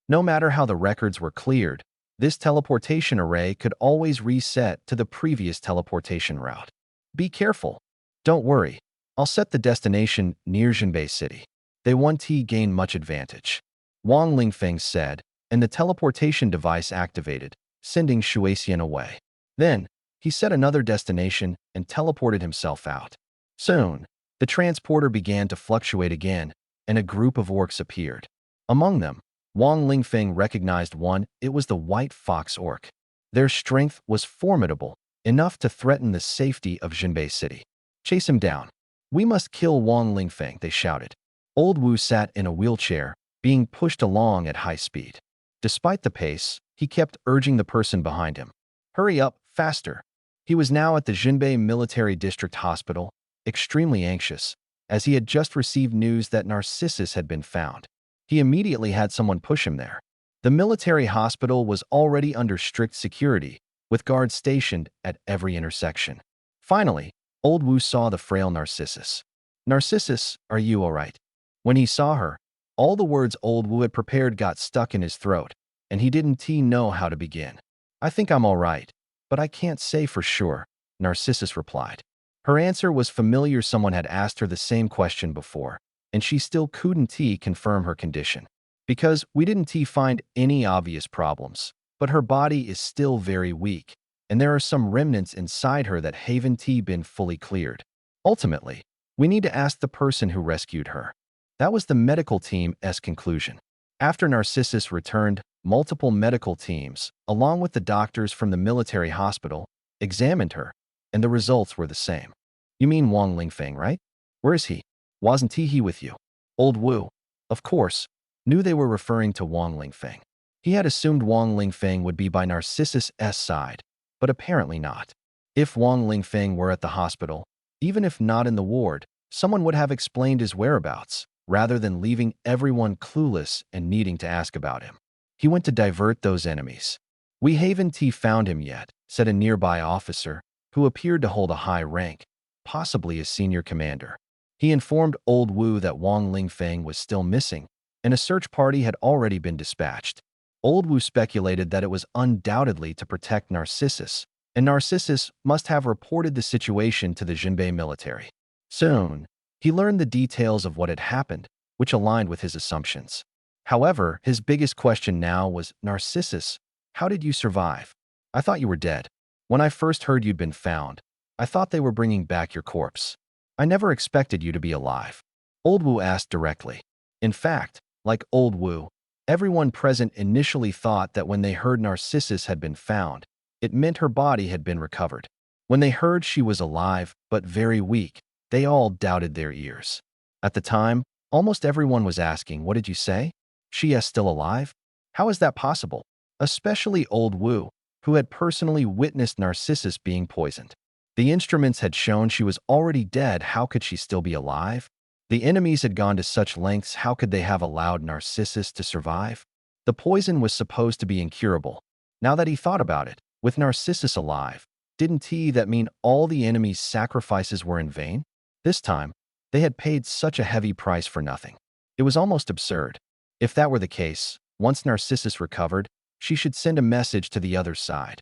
No matter how the records were cleared, this teleportation array could always reset to the previous teleportation route. Be careful. Don't worry. I'll set the destination near Jinbei City. They won't gain much advantage. Wang Lingfeng said, and the teleportation device activated, sending Shui Xian away. Then, he set another destination and teleported himself out. Soon, the transporter began to fluctuate again, and a group of orcs appeared. Among them, Wang Lingfeng recognized one. It was the White Fox orc. Their strength was formidable, enough to threaten the safety of Jinbei City. Chase him down. We must kill Wang Lingfeng, they shouted. Old Wu sat in a wheelchair, being pushed along at high speed. Despite the pace, he kept urging the person behind him. Hurry up, faster. He was now at the Jinbei Military District Hospital, extremely anxious, as he had just received news that Narcissus had been found. He immediately had someone push him there. The military hospital was already under strict security, with guards stationed at every intersection. Finally, Old Wu saw the frail Narcissus. Narcissus, are you all right? When he saw her, all the words Old Wu had prepared got stuck in his throat, and he didn't know how to begin. I think I'm all right, but I can't say for sure, Narcissus replied. Her answer was familiar. Someone had asked her the same question before, and she still couldn't confirm her condition. Because we didn't find any obvious problems, but her body is still very weak, and there are some remnants inside her that haven't been fully cleared. Ultimately, we need to ask the person who rescued her. That was the medical team's conclusion. After Narcissus returned, multiple medical teams, along with the doctors from the military hospital, examined her, and the results were the same. You mean Wang Lingfeng, right? Where is he? Wasn't he with you? Old Wu, of course, knew they were referring to Wang Lingfeng. He had assumed Wang Lingfeng would be by Narcissus' side, but apparently not. If Wang Lingfeng were at the hospital, even if not in the ward, someone would have explained his whereabouts, rather than leaving everyone clueless and needing to ask about him. He went to divert those enemies. We haven't found him yet, said a nearby officer, who appeared to hold a high rank, possibly a senior commander. He informed Old Wu that Wang Lingfeng was still missing, and a search party had already been dispatched. Old Wu speculated that it was undoubtedly to protect Narcissus, and Narcissus must have reported the situation to the Jinbei military. Soon, he learned the details of what had happened, which aligned with his assumptions. However, his biggest question now was, Narcissus, how did you survive? I thought you were dead. When I first heard you'd been found, I thought they were bringing back your corpse. I never expected you to be alive. Old Wu asked directly. In fact, like Old Wu, everyone present initially thought that when they heard Narcissus had been found, it meant her body had been recovered. When they heard she was alive, but very weak, they all doubted their ears. At the time, almost everyone was asking, "What did you say? She is still alive? How is that possible?" Especially Old Wu, who had personally witnessed Narcissus being poisoned. The instruments had shown she was already dead. How could she still be alive? The enemies had gone to such lengths. How could they have allowed Narcissus to survive? The poison was supposed to be incurable. Now that he thought about it, with Narcissus alive, didn't that mean all the enemies' sacrifices were in vain? This time, they had paid such a heavy price for nothing. It was almost absurd. If that were the case, once Narcissus recovered, she should send a message to the other side.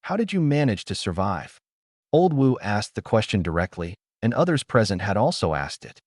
How did you manage to survive? Old Wu asked the question directly, and others present had also asked it.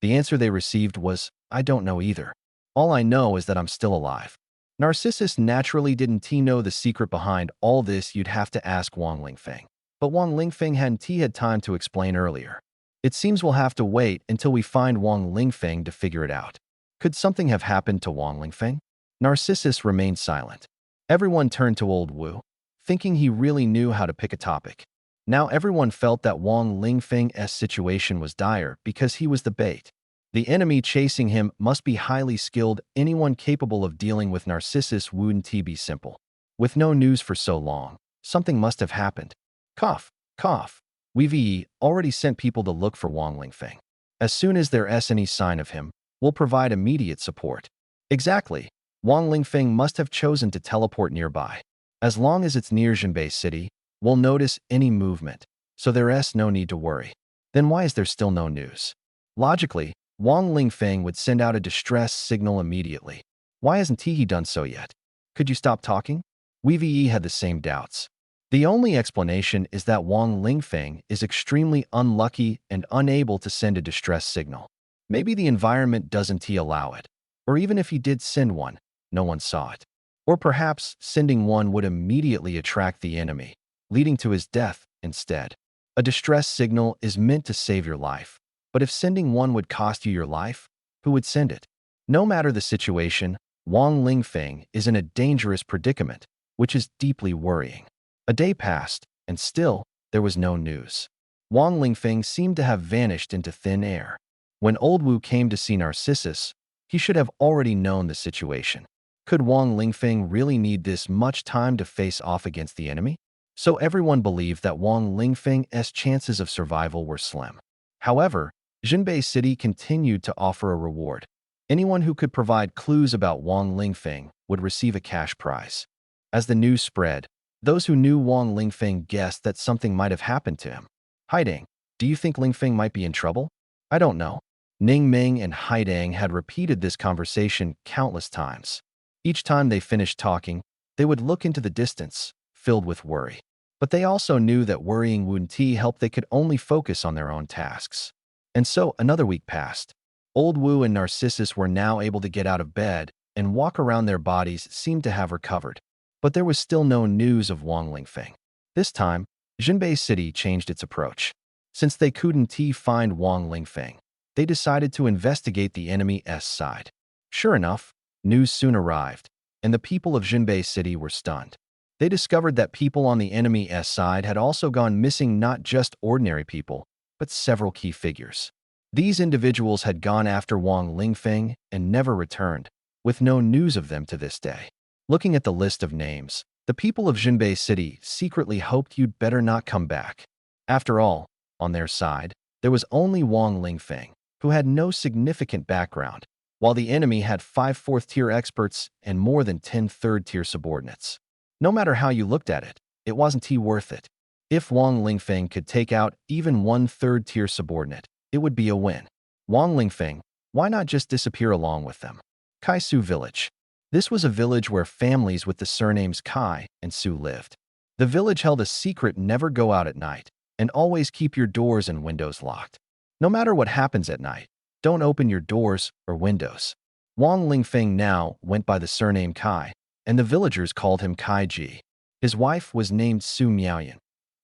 The answer they received was, "I don't know either. All I know is that I'm still alive." Narcissus naturally didn't know the secret behind all this. You'd have to ask Wang Lingfeng. But Wang Lingfeng hadn't had time to explain earlier. It seems we'll have to wait until we find Wang Lingfeng to figure it out. Could something have happened to Wang Lingfeng? Narcissus remained silent. Everyone turned to Old Wu, thinking he really knew how to pick a topic. Now everyone felt that Wang Lingfeng's situation was dire because he was the bait. The enemy chasing him must be highly skilled. Anyone capable of dealing with Narcissus wouldn't be simple. With no news for so long, something must have happened. Cough, cough. We've already sent people to look for Wang Lingfeng. As soon as there's any sign of him, we'll provide immediate support. Exactly. Wang Lingfeng must have chosen to teleport nearby. As long as it's near Jinbei City, we'll notice any movement, so there's no need to worry. Then why is there still no news? Logically, Wang Lingfeng would send out a distress signal immediately. Why hasn't he done so yet? Could you stop talking? We've had the same doubts. The only explanation is that Wang Lingfeng is extremely unlucky and unable to send a distress signal. Maybe the environment doesn't allow it. Or even if he did send one, no one saw it. Or perhaps sending one would immediately attract the enemy, leading to his death instead. A distress signal is meant to save your life. But if sending one would cost you your life, who would send it? No matter the situation, Wang Lingfeng is in a dangerous predicament, which is deeply worrying. A day passed, and still, there was no news. Wang Lingfeng seemed to have vanished into thin air. When Old Wu came to see Narcissus, he should have already known the situation. Could Wang Lingfeng really need this much time to face off against the enemy? So everyone believed that Wang Lingfeng's chances of survival were slim. However, Jinbei City continued to offer a reward. Anyone who could provide clues about Wang Lingfeng would receive a cash prize. As the news spread, those who knew Wang Lingfeng guessed that something might have happened to him. Haidang, do you think Lingfeng might be in trouble? I don't know. Ning Ming and Haidang had repeated this conversation countless times. Each time they finished talking, they would look into the distance, filled with worry. But they also knew that worrying wouldn't help. They could only focus on their own tasks. And so another week passed. Old Wu and Narcissus were now able to get out of bed and walk around. Their bodies seemed to have recovered. But there was still no news of Wang Lingfeng. This time, Jinbei City changed its approach. Since they couldn't find Wang Lingfeng, they decided to investigate the enemy's side. Sure enough, news soon arrived, and the people of Jinbei City were stunned. They discovered that people on the enemy's side had also gone missing, not just ordinary people, but several key figures. These individuals had gone after Wang Lingfeng and never returned, with no news of them to this day. Looking at the list of names, the people of Jinbei City secretly hoped you'd better not come back. After all, on their side, there was only Wang Lingfeng, who had no significant background, while the enemy had 5 fourth-tier experts and more than 10 third-tier subordinates. No matter how you looked at it, it wasn't worth it. If Wang Lingfeng could take out even one third-tier subordinate, it would be a win. Wang Lingfeng, why not just disappear along with them? Kaisu Village. This was a village where families with the surnames Kai and Su lived. The village held a secret: never go out at night, and always keep your doors and windows locked. No matter what happens at night, don't open your doors or windows. Wang Lingfeng now went by the surname Kai, and the villagers called him Kai Ji. His wife was named Su Miaoyan.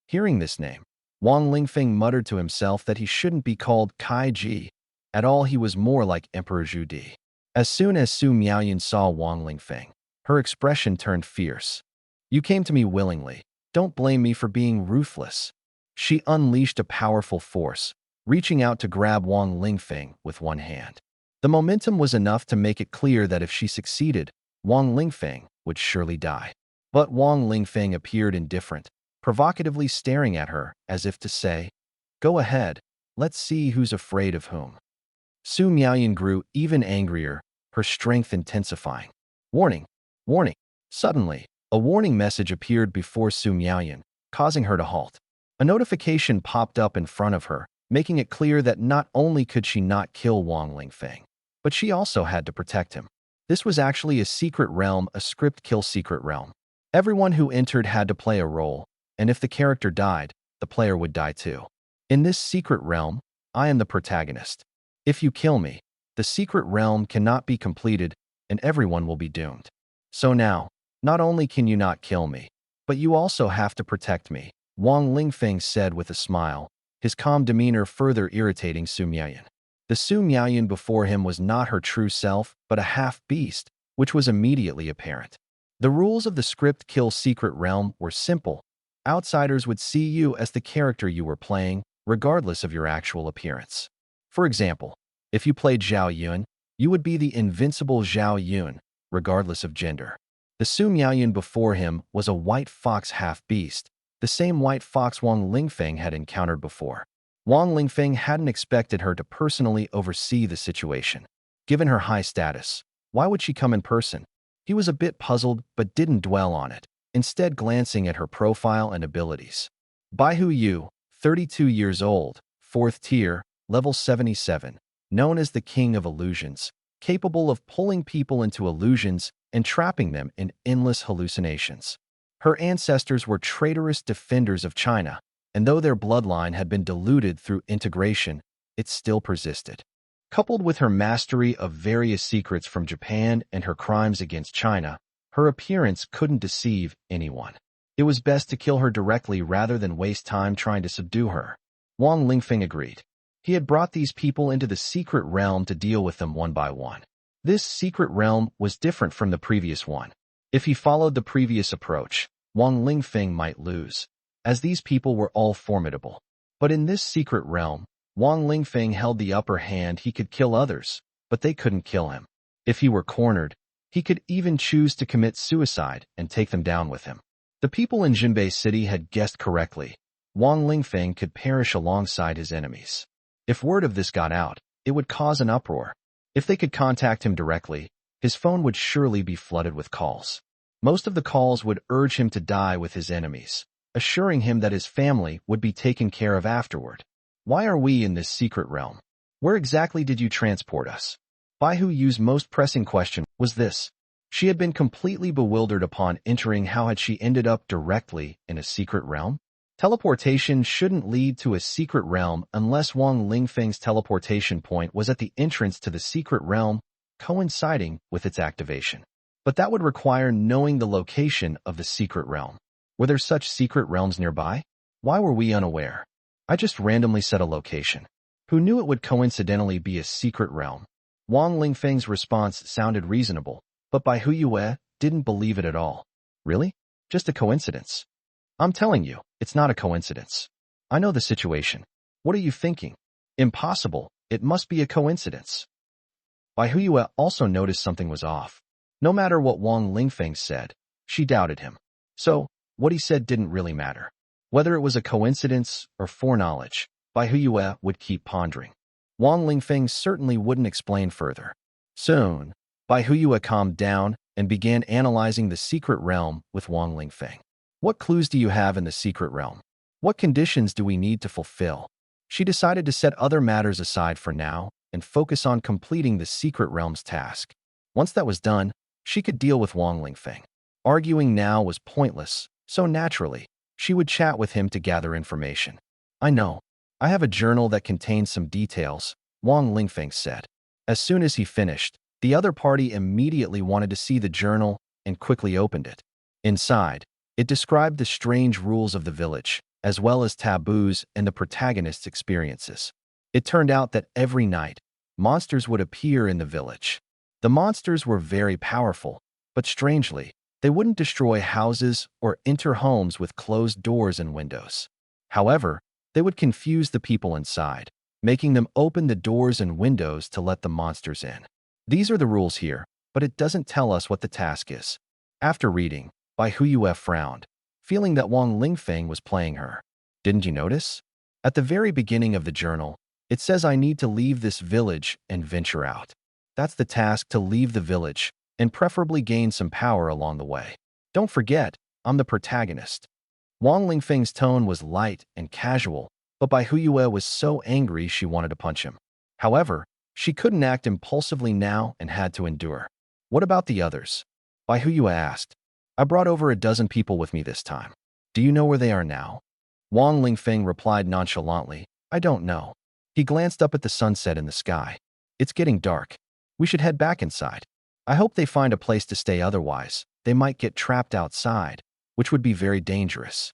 Hearing this name, Wang Lingfeng muttered to himself that he shouldn't be called Kai Ji. At all, he was more like Emperor Zhu Di. As soon as Su Miaoyan saw Wang Lingfeng, her expression turned fierce. "You came to me willingly. Don't blame me for being ruthless." She unleashed a powerful force, reaching out to grab Wang Lingfeng with one hand. The momentum was enough to make it clear that if she succeeded, Wang Lingfeng would surely die. But Wang Lingfeng appeared indifferent, provocatively staring at her as if to say, "Go ahead, let's see who's afraid of whom." Su Miaoyan grew even angrier, her strength intensifying. "Warning! Warning!" Suddenly, a warning message appeared before Su Miaoyan, causing her to halt. A notification popped up in front of her, making it clear that not only could she not kill Wang Lingfeng, but she also had to protect him. This was actually a secret realm, a script kill secret realm. Everyone who entered had to play a role, and if the character died, the player would die too. In this secret realm, I am the protagonist. If you kill me, the secret realm cannot be completed and everyone will be doomed. So now, not only can you not kill me, but you also have to protect me, Wang Lingfeng said with a smile, his calm demeanor further irritating Su Miaoyan. The Su Miaoyan before him was not her true self, but a half-beast, which was immediately apparent. The rules of the script kill secret realm were simple. Outsiders would see you as the character you were playing, regardless of your actual appearance. For example, if you played Zhao Yun, you would be the invincible Zhao Yun, regardless of gender. The Su Miaoyan before him was a white fox half-beast, the same white fox Wang Lingfeng had encountered before. Wang Lingfeng hadn't expected her to personally oversee the situation. Given her high status, why would she come in person? He was a bit puzzled but didn't dwell on it, instead glancing at her profile and abilities. Baihu Yu, 32 years old, 4th tier, level 77, known as the King of Illusions, capable of pulling people into illusions and trapping them in endless hallucinations. Her ancestors were traitorous defenders of China, and though their bloodline had been diluted through integration, it still persisted. Coupled with her mastery of various secrets from Japan and her crimes against China, her appearance couldn't deceive anyone. It was best to kill her directly rather than waste time trying to subdue her. Wang Lingfeng agreed. He had brought these people into the secret realm to deal with them one by one. This secret realm was different from the previous one. If he followed the previous approach, Wang Lingfeng might lose, as these people were all formidable. But in this secret realm, Wang Lingfeng held the upper hand. He could kill others, but they couldn't kill him. If he were cornered, he could even choose to commit suicide and take them down with him. The people in Jinbei City had guessed correctly. Wang Lingfeng could perish alongside his enemies. If word of this got out, it would cause an uproar. If they could contact him directly, his phone would surely be flooded with calls. Most of the calls would urge him to die with his enemies, assuring him that his family would be taken care of afterward. Why are we in this secret realm? Where exactly did you transport us? Baihu Yu's most pressing question was this. She had been completely bewildered upon entering. How had she ended up directly in a secret realm? Teleportation shouldn't lead to a secret realm unless Wang Lingfeng's teleportation point was at the entrance to the secret realm, coinciding with its activation. But that would require knowing the location of the secret realm. Were there such secret realms nearby? Why were we unaware? I just randomly set a location. Who knew it would coincidentally be a secret realm? Wang Lingfeng's response sounded reasonable, but Baihu Yue didn't believe it at all. Really? Just a coincidence? I'm telling you, it's not a coincidence. I know the situation. What are you thinking? Impossible. It must be a coincidence. Baihu Yue also noticed something was off. No matter what Wang Lingfeng said, she doubted him. So, what he said didn't really matter. Whether it was a coincidence or foreknowledge, Baihu Yue would keep pondering. Wang Lingfeng certainly wouldn't explain further. Soon, Baihu Yue calmed down and began analyzing the secret realm with Wang Lingfeng. What clues do you have in the secret realm? What conditions do we need to fulfill? She decided to set other matters aside for now and focus on completing the secret realm's task. Once that was done, she could deal with Wang Lingfeng. Arguing now was pointless, so naturally, she would chat with him to gather information. I know. I have a journal that contains some details, Wang Lingfeng said. As soon as he finished, the other party immediately wanted to see the journal and quickly opened it. Inside, It described the strange rules of the village, as well as taboos and the protagonist's experiences. It turned out that every night, monsters would appear in the village. The monsters were very powerful, but strangely, they wouldn't destroy houses or enter homes with closed doors and windows. However, they would confuse the people inside, making them open the doors and windows to let the monsters in. These are the rules here, but it doesn't tell us what the task is. After reading, Bai Huyue frowned, feeling that Wang Lingfeng was playing her. Didn't you notice? At the very beginning of the journal, it says I need to leave this village and venture out. That's the task, to leave the village, and preferably gain some power along the way. Don't forget, I'm the protagonist. Wang Lingfeng's tone was light and casual, but Bai Huyue was so angry she wanted to punch him. However, she couldn't act impulsively now and had to endure. What about the others? Bai Huyue asked. I brought over a dozen people with me this time. Do you know where they are now? Wang Lingfeng replied nonchalantly, I don't know. He glanced up at the sunset in the sky. It's getting dark. We should head back inside. I hope they find a place to stay, otherwise they might get trapped outside, which would be very dangerous.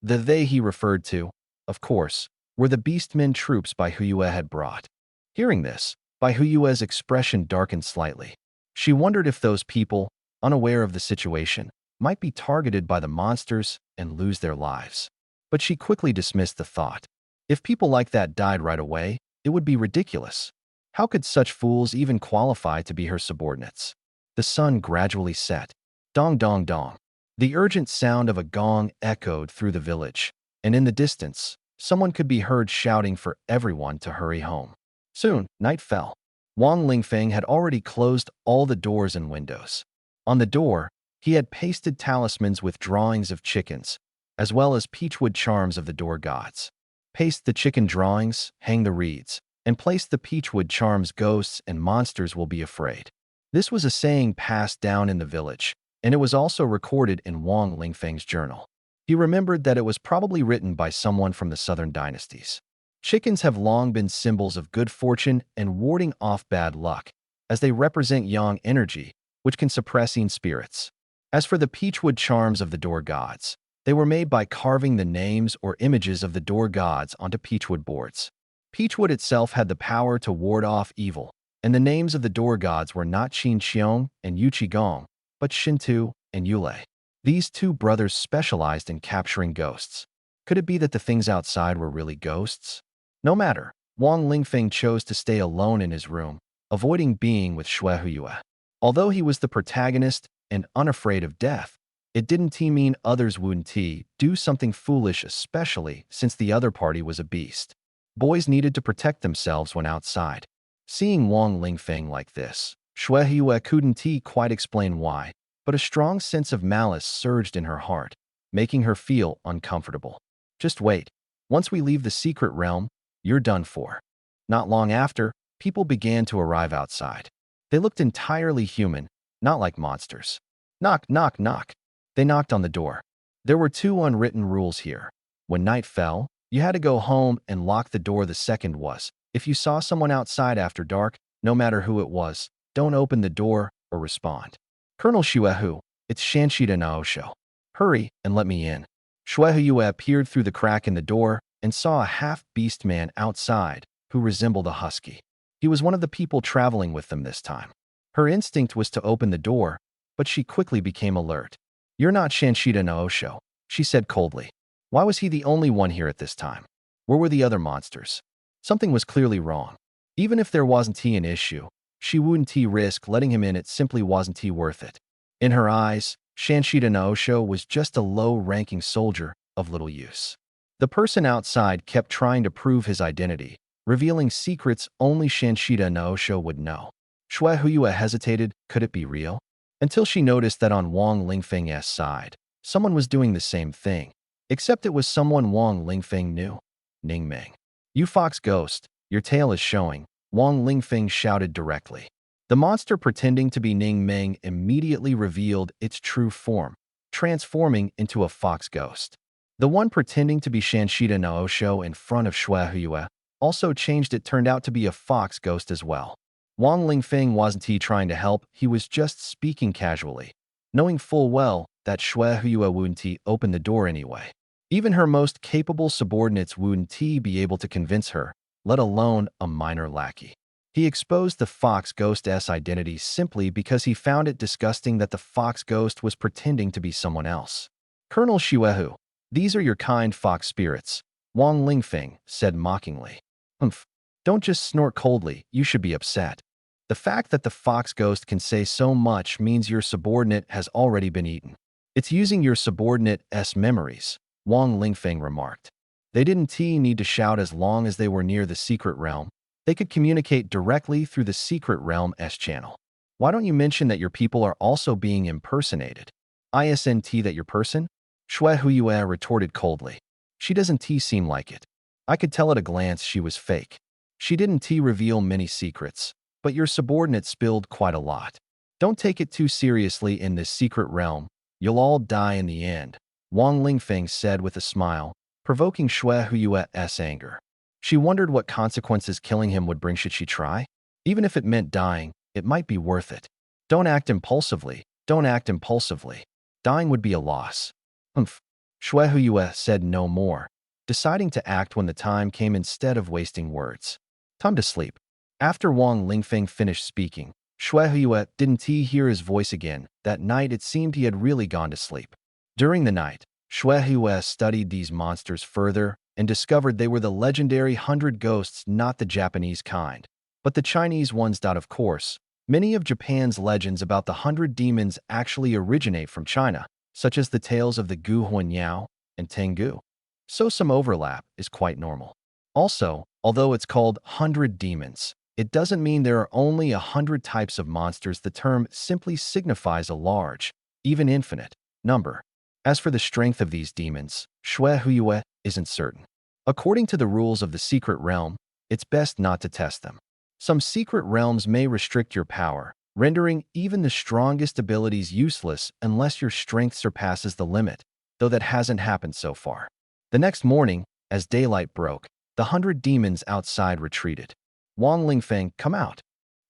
The they he referred to, of course, were the beastmen troops Bai Huyue had brought. Hearing this, Bai Huyue's expression darkened slightly. She wondered if those people, unaware of the situation, might be targeted by the monsters and lose their lives. But she quickly dismissed the thought. If people like that died right away, it would be ridiculous. How could such fools even qualify to be her subordinates? The sun gradually set. Dong dong dong. The urgent sound of a gong echoed through the village, and in the distance, someone could be heard shouting for everyone to hurry home. Soon, night fell. Wang Lingfeng had already closed all the doors and windows. On the door, he had pasted talismans with drawings of chickens, as well as peachwood charms of the door gods. Paste the chicken drawings, hang the reeds, and place the peachwood charms. Ghosts and monsters will be afraid. This was a saying passed down in the village, and it was also recorded in Wang Lingfeng's journal. He remembered that it was probably written by someone from the southern dynasties. Chickens have long been symbols of good fortune and warding off bad luck, as they represent yang energy, which can suppress evil spirits. As for the peachwood charms of the door gods, they were made by carving the names or images of the door gods onto peachwood boards. Peachwood itself had the power to ward off evil, and the names of the door gods were not Qin Xiong and Yu Qigong, but Shintu and Yulei. These two brothers specialized in capturing ghosts. Could it be that the things outside were really ghosts? No matter, Wang Lingfeng chose to stay alone in his room, avoiding being with Shui Huyue. Although he was the protagonist and unafraid of death, it didn't mean others wouldn't do something foolish, especially since the other party was a beast. Boys needed to protect themselves when outside. Seeing Wang Lingfeng like this, Shui Huyue couldn't quite explain why, but a strong sense of malice surged in her heart, making her feel uncomfortable. Just wait. Once we leave the secret realm, you're done for. Not long after, people began to arrive outside. They looked entirely human, not like monsters. Knock, knock, knock. They knocked on the door. There were two unwritten rules here. When night fell, you had to go home and lock the door. The second was, if you saw someone outside after dark, no matter who it was, don't open the door or respond. Colonel Shuehu, it's Shanshida Naosho. Hurry and let me in. Shuehu peered through the crack in the door and saw a half-beast man outside who resembled a husky. He was one of the people traveling with them this time. Her instinct was to open the door, but she quickly became alert. You're not Shanshida Naosho, she said coldly. Why was he the only one here at this time? Where were the other monsters? Something was clearly wrong. Even if there wasn't an issue, she wouldn't risk letting him in. It simply wasn't worth it. In her eyes, Shanshida Naosho was just a low-ranking soldier of little use. The person outside kept trying to prove his identity, revealing secrets only Shanshida Naosho would know. Shui Huyue hesitated. Could it be real? Until she noticed that on Wang Lingfeng's side, someone was doing the same thing, except it was someone Wang Lingfeng knew. Ning Meng. You fox ghost, your tail is showing, Wang Lingfeng shouted directly. The monster pretending to be Ning Meng immediately revealed its true form, transforming into a fox ghost. The one pretending to be Shanshida Naosho in front of Shui Huyue also changed. It turned out to be a fox ghost as well. Wang Lingfeng wasn't trying to help, he was just speaking casually, knowing full well that Xue Huiyue wouldn't open the door anyway. Even her most capable subordinates wouldn't be able to convince her, let alone a minor lackey. He exposed the Fox Ghost's identity simply because he found it disgusting that the Fox Ghost was pretending to be someone else. Colonel Xuehu, these are your kind fox spirits, Wang Lingfeng said mockingly. Humph, don't just snort coldly, you should be upset. The fact that the Fox Ghost can say so much means your subordinate has already been eaten. It's using your subordinate's memories, Wang Lingfeng remarked. They didn't need to shout as long as they were near the secret realm. They could communicate directly through the secret realm's channel. Why don't you mention that your people are also being impersonated? Isn't that your person? Xue Huiyue retorted coldly. She doesn't seem like it. I could tell at a glance she was fake. She didn't reveal many secrets, but your subordinate spilled quite a lot. Don't take it too seriously in this secret realm. You'll all die in the end, Wang Lingfeng said with a smile, provoking Xue Huiyue's anger. She wondered what consequences killing him would bring should she try. Even if it meant dying, it might be worth it. Don't act impulsively. Don't act impulsively. Dying would be a loss. Humph. Xue Huiyue said no more, deciding to act when the time came instead of wasting words. Time to sleep. After Wang Lingfeng finished speaking, Xue Huiyue didn't hear his voice again. That night it seemed he had really gone to sleep. During the night, Xue Huiyue studied these monsters further and discovered they were the legendary 100 ghosts, not the Japanese kind, but the Chinese ones. Of course, many of Japan's legends about the 100 demons actually originate from China, such as the tales of the Gu Huanyao and Tengu. So some overlap is quite normal. Also, although it's called 100 demons, it doesn't mean there are only 100 types of monsters. The term simply signifies a large, even infinite, number. As for the strength of these demons, Xue Huiyue isn't certain. According to the rules of the secret realm, it's best not to test them. Some secret realms may restrict your power, rendering even the strongest abilities useless unless your strength surpasses the limit, though that hasn't happened so far. The next morning, as daylight broke, the 100 demons outside retreated. Wang Lingfeng, come out.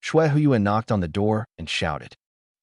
Xue Huiyue knocked on the door and shouted,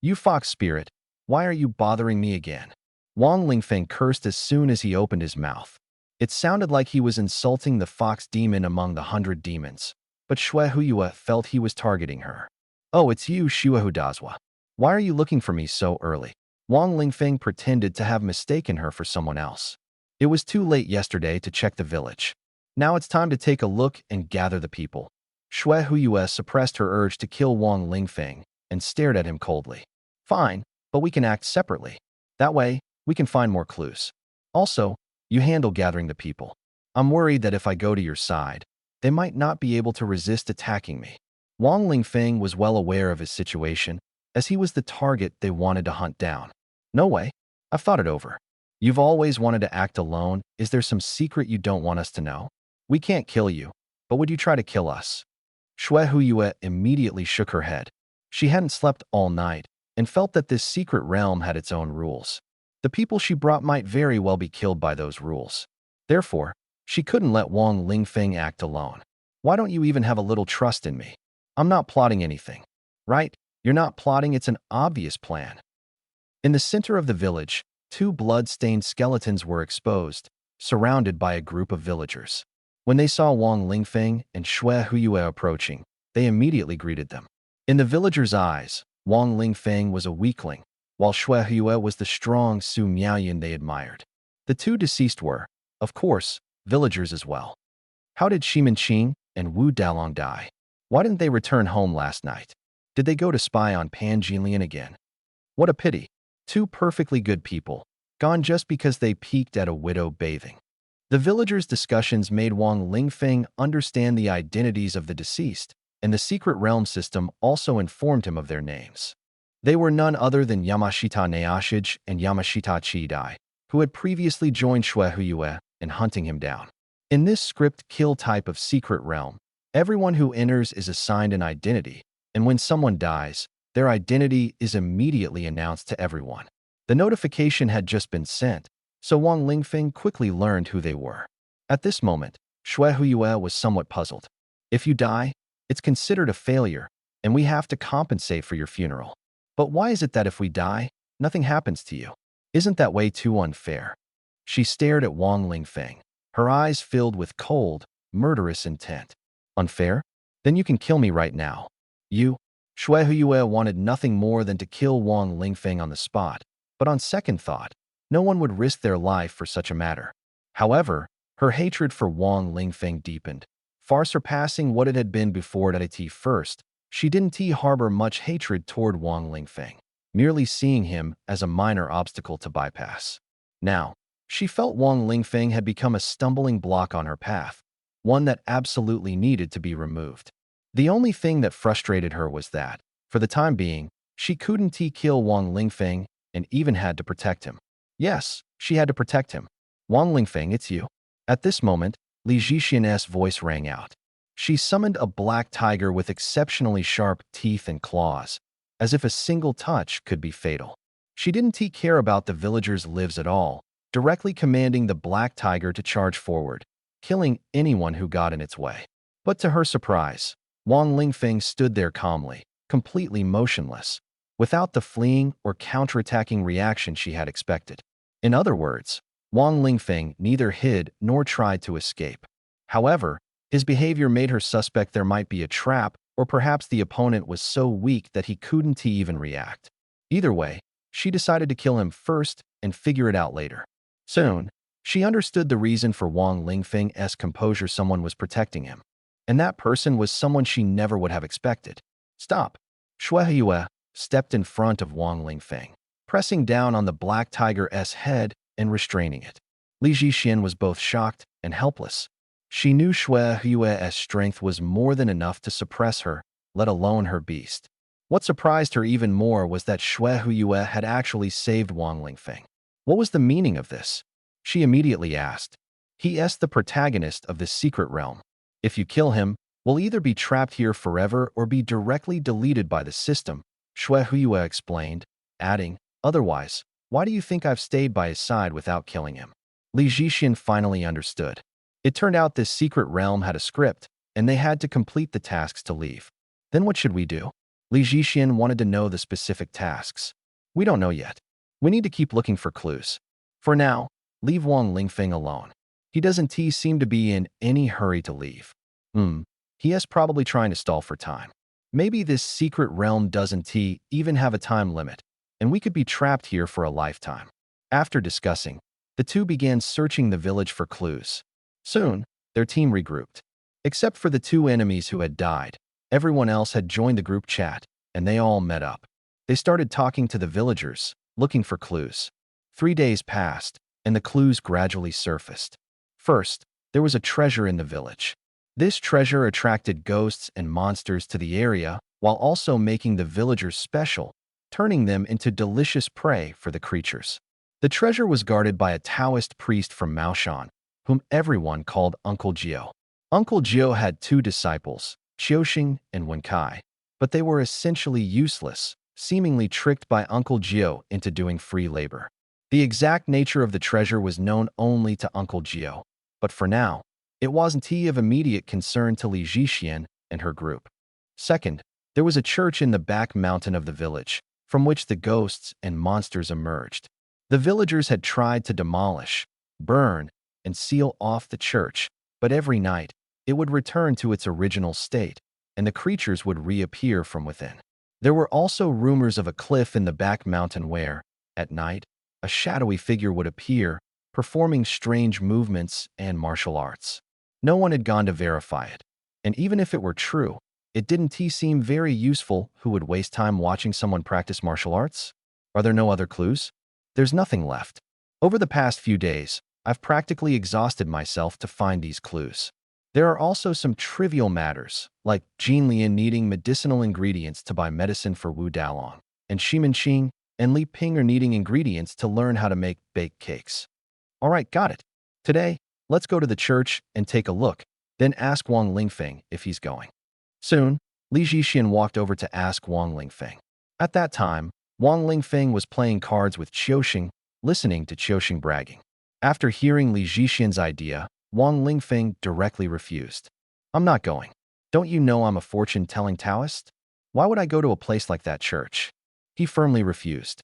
You fox spirit, why are you bothering me again? Wang Lingfeng cursed as soon as he opened his mouth. It sounded like he was insulting the fox demon among the 100 demons, but Xue Huiyue felt he was targeting her. Oh, it's you, Xue Dazhua. Why are you looking for me so early? Wang Lingfeng pretended to have mistaken her for someone else. It was too late yesterday to check the village. Now it's time to take a look and gather the people. Xue Huiyue suppressed her urge to kill Wang Lingfeng and stared at him coldly. Fine, but we can act separately. That way, we can find more clues. Also, you handle gathering the people. I'm worried that if I go to your side, they might not be able to resist attacking me. Wang Lingfeng was well aware of his situation, as he was the target they wanted to hunt down. No way. I've thought it over. You've always wanted to act alone. Is there some secret you don't want us to know? We can't kill you, but would you try to kill us? Xue Huiyue immediately shook her head. She hadn't slept all night and felt that this secret realm had its own rules. The people she brought might very well be killed by those rules. Therefore, she couldn't let Wang Lingfeng act alone. Why don't you even have a little trust in me? I'm not plotting anything. Right? You're not plotting, it's an obvious plan. In the center of the village, 2 blood-stained skeletons were exposed, surrounded by a group of villagers. When they saw Wang Lingfeng and Xue Huiyue approaching, they immediately greeted them. In the villagers' eyes, Wang Lingfeng was a weakling, while Xue Huiyue was the strong Su Miaoyan they admired. The 2 deceased were, of course, villagers as well. How did Shimin Qing and Wu Dalong die? Why didn't they return home last night? Did they go to spy on Pan Jinlian again? What a pity. 2 perfectly good people, gone just because they peeked at a widow bathing. The villagers' discussions made Wang Lingfeng understand the identities of the deceased, and the secret realm system also informed him of their names. They were none other than Yamashita Neashij and Yamashita Chidai, who had previously joined Xue Huiyue in hunting him down. In this script kill type of secret realm, everyone who enters is assigned an identity, and when someone dies, their identity is immediately announced to everyone. The notification had just been sent, so Wang Lingfeng quickly learned who they were. At this moment, Xue Huiyue was somewhat puzzled. If you die, it's considered a failure, and we have to compensate for your funeral. But why is it that if we die, nothing happens to you? Isn't that way too unfair? She stared at Wang Lingfeng, her eyes filled with cold, murderous intent. Unfair? Then you can kill me right now. You, Shui Huiyue wanted nothing more than to kill Wang Lingfeng on the spot, but on second thought, no one would risk their life for such a matter. However, her hatred for Wang Lingfeng deepened, far surpassing what it had been before. At first, she didn't harbor much hatred toward Wang Lingfeng, merely seeing him as a minor obstacle to bypass. Now, she felt Wang Lingfeng had become a stumbling block on her path, one that absolutely needed to be removed. The only thing that frustrated her was that, for the time being, she couldn't kill Wang Lingfeng and even had to protect him. Yes, she had to protect him. Wang Lingfeng, it's you. At this moment, Li Zhixian's voice rang out. She summoned a black tiger with exceptionally sharp teeth and claws, as if a single touch could be fatal. She didn't care about the villagers' lives at all, directly commanding the black tiger to charge forward, killing anyone who got in its way. But to her surprise, Wang Lingfeng stood there calmly, completely motionless, without the fleeing or counterattacking reaction she had expected. In other words, Wang Lingfeng neither hid nor tried to escape. However, his behavior made her suspect there might be a trap, or perhaps the opponent was so weak that he couldn't even react. Either way, she decided to kill him first and figure it out later. Soon, she understood the reason for Wang Lingfeng's composure. Someone was protecting him. And that person was someone she never would have expected. Stop! Shui Huiyue stepped in front of Wang Lingfeng, pressing down on the black tiger's head and restraining it. Li Zhixian was both shocked and helpless. She knew Shui Huiyue's strength was more than enough to suppress her, let alone her beast. What surprised her even more was that Shui Huiyue had actually saved Wang Lingfeng. What was the meaning of this? She immediately asked. He is the protagonist of this secret realm. If you kill him, we'll either be trapped here forever or be directly deleted by the system, Shui Huiyue explained, adding, otherwise, why do you think I've stayed by his side without killing him? Li Zhixian finally understood. It turned out this secret realm had a script, and they had to complete the tasks to leave. Then what should we do? Li Zhixian wanted to know the specific tasks. We don't know yet. We need to keep looking for clues. For now, leave Wang Lingfeng alone. He doesn't seem to be in any hurry to leave. He is probably trying to stall for time. Maybe this secret realm doesn't even have a time limit, and we could be trapped here for a lifetime. After discussing, the two began searching the village for clues. Soon, their team regrouped. Except for the two enemies who had died, everyone else had joined the group chat, and they all met up. They started talking to the villagers, looking for clues. 3 days passed, and the clues gradually surfaced. First, there was a treasure in the village. This treasure attracted ghosts and monsters to the area, while also making the villagers special, turning them into delicious prey for the creatures. The treasure was guarded by a Taoist priest from Maoshan, whom everyone called Uncle Jio. Uncle Jio had 2 disciples, Qiuxing and Wenkai, but they were essentially useless, seemingly tricked by Uncle Jio into doing free labor. The exact nature of the treasure was known only to Uncle Jio, but for now, it wasn't of immediate concern to Li Zhixian and her group. Second, there was a church in the back mountain of the village, from which the ghosts and monsters emerged. The villagers had tried to demolish, burn, and seal off the church, but every night, it would return to its original state, and the creatures would reappear from within. There were also rumors of a cliff in the back mountain where, at night, a shadowy figure would appear, performing strange movements and martial arts. No one had gone to verify it, and even if it were true, it didn't seem very useful. Who would waste time watching someone practice martial arts? Are there no other clues? There's nothing left. Over the past few days, I've practically exhausted myself to find these clues. There are also some trivial matters, like Jin Lian needing medicinal ingredients to buy medicine for Wu Dalong, and Shimin Qing and Li Ping are needing ingredients to learn how to make baked cakes. All right, got it. Today, let's go to the church and take a look, then ask Wang Lingfeng if he's going. Soon, Li Zhixian walked over to ask Wang Lingfeng. At that time, Wang Lingfeng was playing cards with Qiuxing, listening to Qiuxing bragging. After hearing Li Zhixian's idea, Wang Lingfeng directly refused. I'm not going. Don't you know I'm a fortune-telling Taoist? Why would I go to a place like that church? He firmly refused.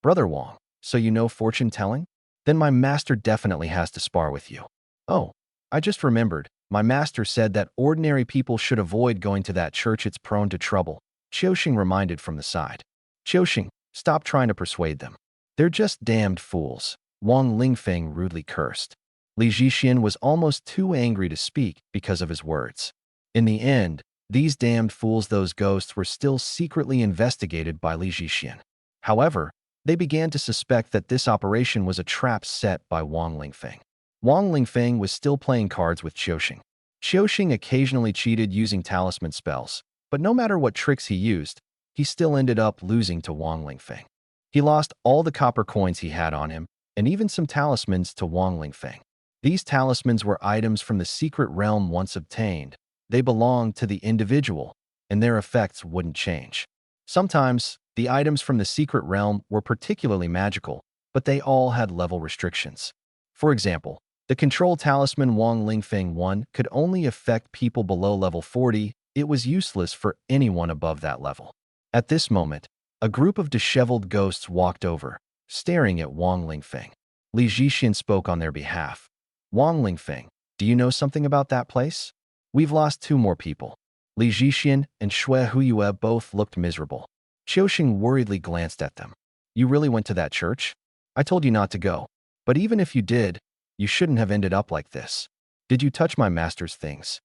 Brother Wang, So you know fortune-telling? Then my master definitely has to spar with you. Oh, I just remembered. My master said that ordinary people should avoid going to that church, it's prone to trouble. Qiuxing reminded from the side. Qiuxing, stop trying to persuade them. They're just damned fools. Wang Lingfeng rudely cursed. Li Zhixian was almost too angry to speak because of his words. In the end, these damned fools, those ghosts, were still secretly investigated by Li Zhixian. However, they began to suspect that this operation was a trap set by Wang Lingfeng. Wang Lingfeng was still playing cards with Qiuxing. Qiuxing occasionally cheated using talisman spells, but no matter what tricks he used, he still ended up losing to Wang Lingfeng. He lost all the copper coins he had on him, and even some talismans to Wang Lingfeng. These talismans were items from the secret realm once obtained. They belonged to the individual, and their effects wouldn't change. Sometimes, the items from the secret realm were particularly magical, but they all had level restrictions. For example, the control talisman Wang Lingfeng 1 could only affect people below level 40. It was useless for anyone above that level. At this moment, a group of disheveled ghosts walked over, staring at Wang Lingfeng. Li Zhixian spoke on their behalf. Wang Lingfeng, do you know something about that place? We've lost 2 more people. Li Zhixian and Shui Huyue both looked miserable. Qiuxing worriedly glanced at them. You really went to that church? I told you not to go. But even if you did, you shouldn't have ended up like this. Did you touch my master's things?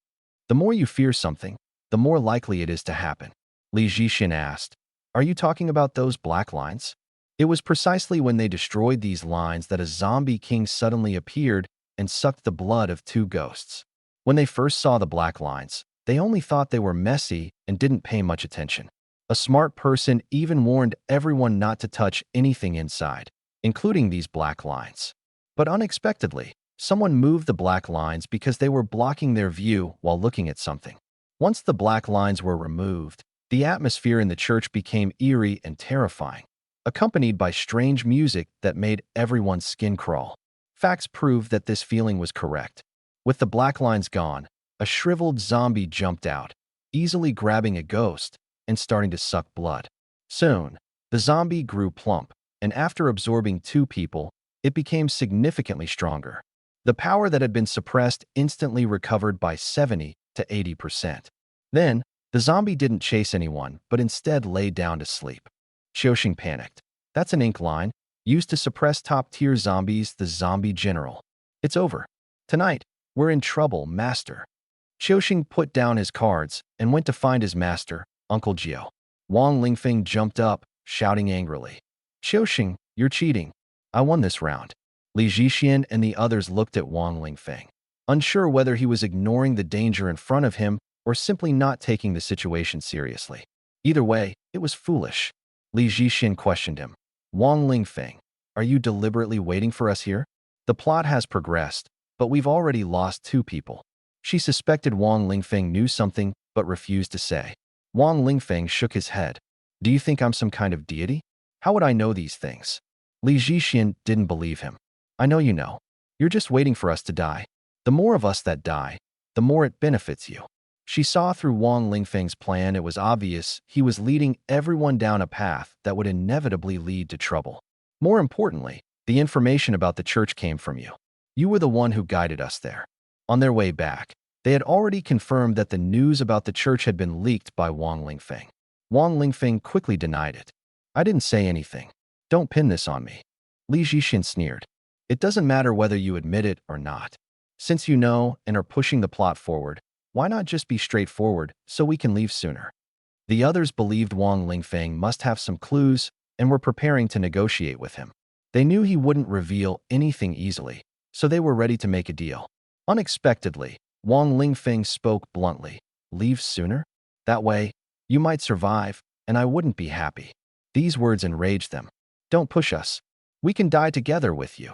The more you fear something, the more likely it is to happen. Li Zhixian asked. Are you talking about those black lines? It was precisely when they destroyed these lines that a zombie king suddenly appeared and sucked the blood of 2 ghosts. When they first saw the black lines, they only thought they were messy and didn't pay much attention. A smart person even warned everyone not to touch anything inside, including these black lines. But unexpectedly, someone moved the black lines because they were blocking their view while looking at something. Once the black lines were removed, the atmosphere in the church became eerie and terrifying, accompanied by strange music that made everyone's skin crawl. Facts proved that this feeling was correct. With the black lines gone, a shriveled zombie jumped out, easily grabbing a ghost and starting to suck blood. Soon, the zombie grew plump, and after absorbing 2 people, it became significantly stronger. The power that had been suppressed instantly recovered by 70 to 80%. Then, the zombie didn't chase anyone, but instead lay down to sleep. Qiuxing panicked. That's an ink line, used to suppress top-tier zombies, the zombie general. It's over. Tonight, we're in trouble, master. Qiuxing put down his cards and went to find his master, Uncle Jiao. Wang Lingfeng jumped up, shouting angrily. Qiuxing, you're cheating. I won this round. Li Zhixian and the others looked at Wang Lingfeng, unsure whether he was ignoring the danger in front of him or simply not taking the situation seriously. Either way, it was foolish. Li Zhixian questioned him. Wang Lingfeng, are you deliberately waiting for us here? The plot has progressed, but we've already lost 2 people. She suspected Wang Lingfeng knew something but refused to say. Wang Lingfeng shook his head. Do you think I'm some kind of deity? How would I know these things? Li Zhixian didn't believe him. I know you know. You're just waiting for us to die. The more of us that die, the more it benefits you. She saw through Wang Lingfeng's plan. It was obvious he was leading everyone down a path that would inevitably lead to trouble. More importantly, the information about the church came from you. You were the one who guided us there. On their way back, they had already confirmed that the news about the church had been leaked by Wang Lingfeng. Wang Lingfeng quickly denied it. I didn't say anything. Don't pin this on me. Li Zhixian sneered. It doesn't matter whether you admit it or not. Since you know and are pushing the plot forward, why not just be straightforward so we can leave sooner? The others believed Wang Lingfeng must have some clues and were preparing to negotiate with him. They knew he wouldn't reveal anything easily, so they were ready to make a deal. Unexpectedly, Wang Lingfeng spoke bluntly. Leave sooner? That way, you might survive, and I wouldn't be happy. These words enraged them. Don't push us. We can die together with you.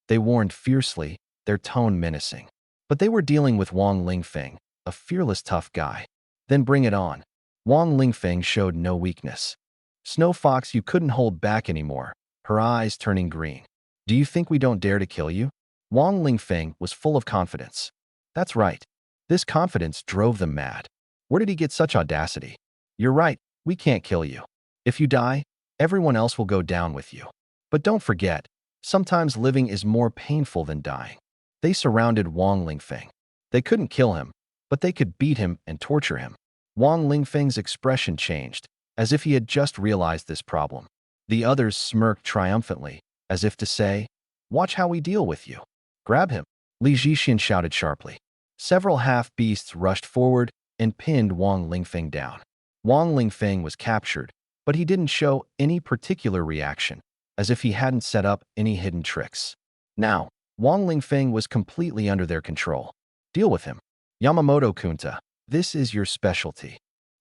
They warned fiercely, their tone menacing. But they were dealing with Wang Lingfeng, a fearless tough guy. Then bring it on. Wang Lingfeng showed no weakness. Snow Fox, you couldn't hold back anymore, her eyes turning green. Do you think we don't dare to kill you? Wang Lingfeng was full of confidence. That's right. This confidence drove them mad. Where did he get such audacity? You're right, we can't kill you. If you die, everyone else will go down with you. But don't forget, sometimes living is more painful than dying. They surrounded Wang Lingfeng. They couldn't kill him, but they could beat him and torture him. Wang Lingfeng's expression changed, as if he had just realized this problem. The others smirked triumphantly, as if to say, "Watch how we deal with you." "Grab him!" Li Zhixian shouted sharply. Several half-beasts rushed forward and pinned Wang Lingfeng down. Wang Lingfeng was captured, but he didn't show any particular reaction, as if he hadn't set up any hidden tricks. Now, Wang Lingfeng was completely under their control. "Deal with him. Yamamoto-kunta, this is your specialty."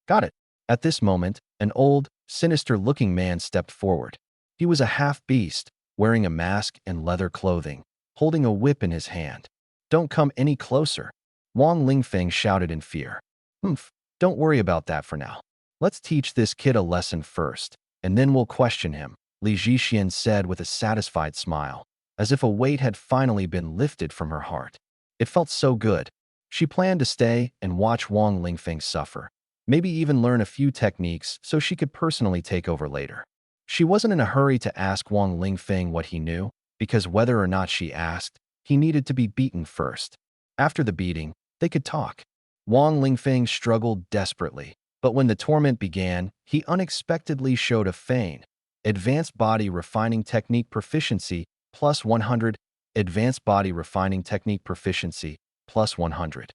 "Got it." At this moment, an old, sinister-looking man stepped forward. He was a half-beast, wearing a mask and leather clothing, holding a whip in his hand. "Don't come any closer," Wang Lingfeng shouted in fear. "Humph, don't worry about that for now. Let's teach this kid a lesson first, and then we'll question him," Li Zhixian said with a satisfied smile, as if a weight had finally been lifted from her heart. It felt so good. She planned to stay and watch Wang Lingfeng suffer, maybe even learn a few techniques so she could personally take over later. She wasn't in a hurry to ask Wang Lingfeng what he knew, because whether or not she asked, he needed to be beaten first. After the beating, they could talk. Wang Lingfeng struggled desperately, but when the torment began, he unexpectedly showed a feint. Advanced Body Refining Technique Proficiency plus 100. Advanced Body Refining Technique Proficiency plus 100.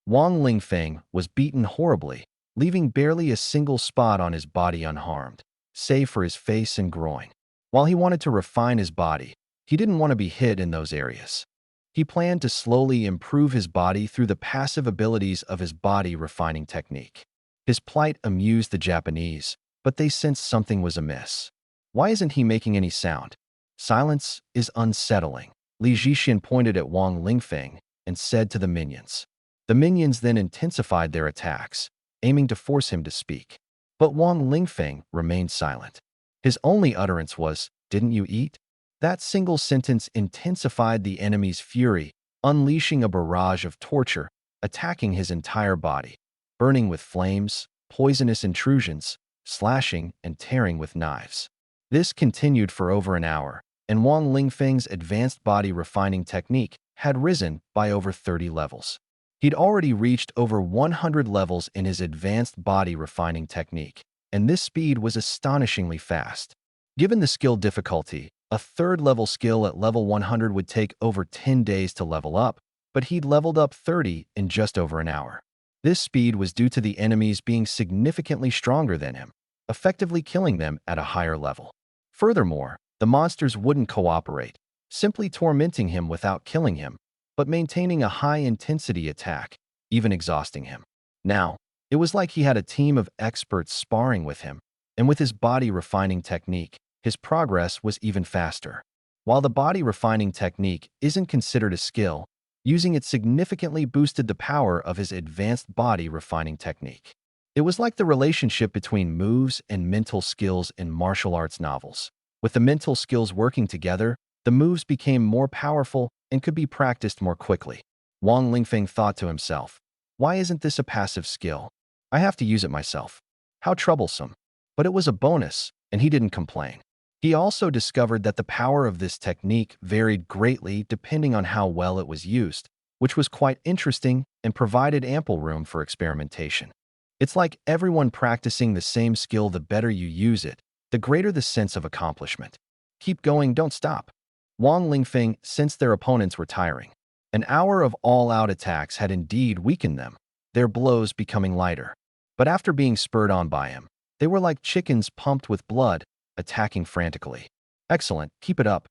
Wang Lingfeng was beaten horribly, leaving barely a single spot on his body unharmed, save for his face and groin. While he wanted to refine his body, he didn't want to be hit in those areas. He planned to slowly improve his body through the passive abilities of his body refining technique. His plight amused the Japanese, but they sensed something was amiss. Why isn't he making any sound? Silence is unsettling. Li Zhixian pointed at Wang Lingfeng and said to the minions. The minions then intensified their attacks, aiming to force him to speak. But Wang Lingfeng remained silent. His only utterance was, "Didn't you eat?" That single sentence intensified the enemy's fury, unleashing a barrage of torture, attacking his entire body, burning with flames, poisonous intrusions, slashing and tearing with knives. This continued for over an hour, and Wang Lingfeng's advanced body refining technique had risen by over 30 levels. He'd already reached over 100 levels in his advanced body refining technique, and this speed was astonishingly fast. Given the skill difficulty, a third-level skill at level 100 would take over 10 days to level up, but he'd leveled up 30 in just over an hour. This speed was due to the enemies being significantly stronger than him, effectively killing them at a higher level. Furthermore, the monsters wouldn't cooperate, simply tormenting him without killing him, but maintaining a high-intensity attack, even exhausting him. Now, it was like he had a team of experts sparring with him, and with his body refining technique, his progress was even faster. While the body refining technique isn't considered a skill, using it significantly boosted the power of his advanced body refining technique. It was like the relationship between moves and mental skills in martial arts novels. With the mental skills working together, the moves became more powerful and could be practiced more quickly. Wang Lingfeng thought to himself, "Why isn't this a passive skill? I have to use it myself. How troublesome." But it was a bonus, and he didn't complain. He also discovered that the power of this technique varied greatly depending on how well it was used, which was quite interesting and provided ample room for experimentation. It's like everyone practicing the same skill. The better you use it, the greater the sense of accomplishment. Keep going, don't stop. Wang Lingfeng sensed their opponents were tiring. An hour of all-out attacks had indeed weakened them, their blows becoming lighter. But after being spurred on by him, they were like chickens pumped with blood, attacking frantically. "Excellent, keep it up."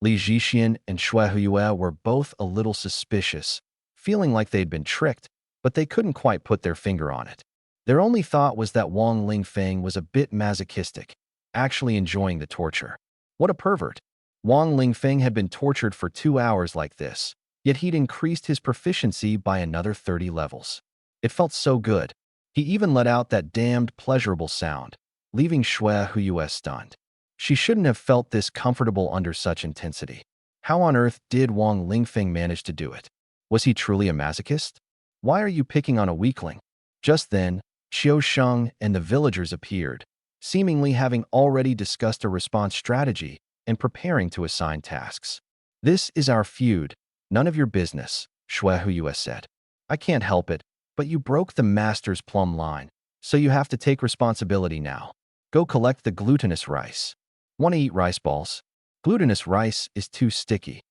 Li Zhixian and Xue Huiyue were both a little suspicious, feeling like they'd been tricked, but they couldn't quite put their finger on it. Their only thought was that Wang Lingfeng was a bit masochistic, actually enjoying the torture. What a pervert. Wang Lingfeng had been tortured for 2 hours like this, yet he'd increased his proficiency by another 30 levels. It felt so good. He even let out that damned pleasurable sound, leaving Xue Huiyue stunned. She shouldn't have felt this comfortable under such intensity. How on earth did Wang Lingfeng manage to do it? Was he truly a masochist? "Why are you picking on a weakling?" Just then, Qiu Sheng and the villagers appeared, seemingly having already discussed a response strategy and preparing to assign tasks. "This is our feud. None of your business," Shui Huyue said. "I can't help it, but you broke the master's plumb line, so you have to take responsibility now. Go collect the glutinous rice." "Want to eat rice balls?" "Glutinous rice is too sticky."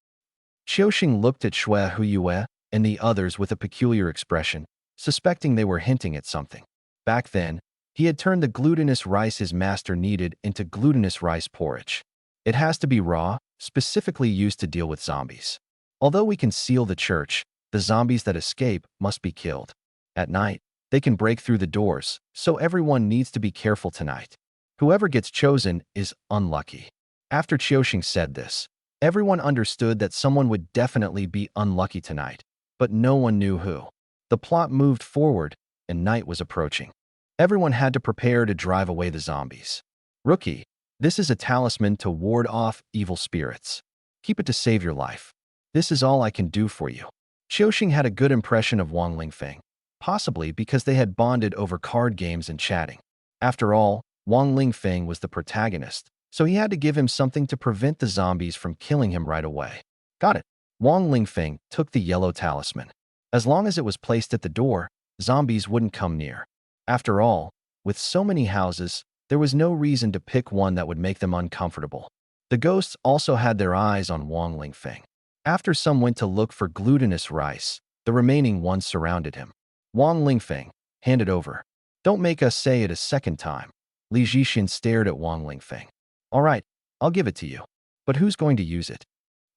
Qiuxing looked at Shui Huyue and the others with a peculiar expression, suspecting they were hinting at something. Back then, he had turned the glutinous rice his master needed into glutinous rice porridge. "It has to be raw, specifically used to deal with zombies. Although we can seal the church, the zombies that escape must be killed. At night, they can break through the doors, so everyone needs to be careful tonight. Whoever gets chosen is unlucky." After Qiuxing said this, everyone understood that someone would definitely be unlucky tonight, but no one knew who. The plot moved forward, and night was approaching. Everyone had to prepare to drive away the zombies. "Rookie, this is a talisman to ward off evil spirits. Keep it to save your life. This is all I can do for you." Qiuxing had a good impression of Wang Lingfeng, possibly because they had bonded over card games and chatting. After all, Wang Lingfeng was the protagonist, so he had to give him something to prevent the zombies from killing him right away. "Got it." Wang Lingfeng took the yellow talisman. As long as it was placed at the door, zombies wouldn't come near. After all, with so many houses, there was no reason to pick one that would make them uncomfortable. The ghosts also had their eyes on Wang Lingfeng. After some went to look for glutinous rice, the remaining ones surrounded him. "Wang Lingfeng, hand it over. Don't make us say it a second time." Li Zhixin stared at Wang Lingfeng. "All right, I'll give it to you. But who's going to use it?"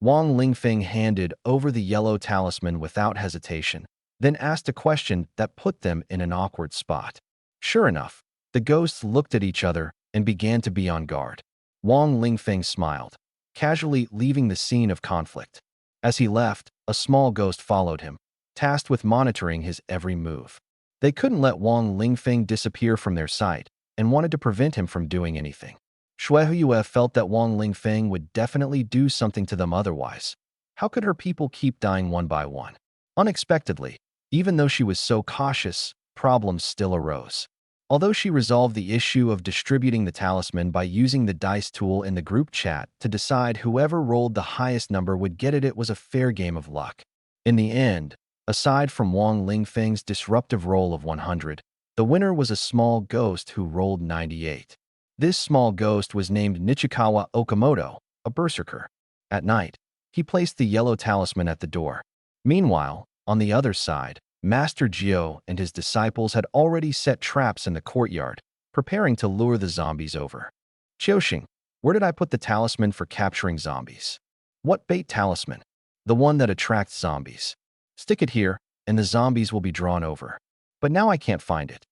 Wang Lingfeng handed over the yellow talisman without hesitation, then asked a question that put them in an awkward spot. Sure enough, the ghosts looked at each other and began to be on guard. Wang Lingfeng smiled, casually leaving the scene of conflict. As he left, a small ghost followed him, tasked with monitoring his every move. They couldn't let Wang Lingfeng disappear from their sight and wanted to prevent him from doing anything. Shui Huyue felt that Wang Lingfeng would definitely do something to them otherwise. How could her people keep dying one by one? Unexpectedly, even though she was so cautious, problems still arose. Although she resolved the issue of distributing the talisman by using the dice tool in the group chat to decide whoever rolled the highest number would get it, it was a fair game of luck. In the end, aside from Wang Lingfeng's disruptive roll of 100, the winner was a small ghost who rolled 98. This small ghost was named Nichikawa Okamoto, a berserker. At night, he placed the yellow talisman at the door. Meanwhile, on the other side, Master Jio and his disciples had already set traps in the courtyard, preparing to lure the zombies over. "Qiuxing, where did I put the talisman for capturing zombies?" "What bait talisman?" "The one that attracts zombies. Stick it here, and the zombies will be drawn over." "But now I can't find it."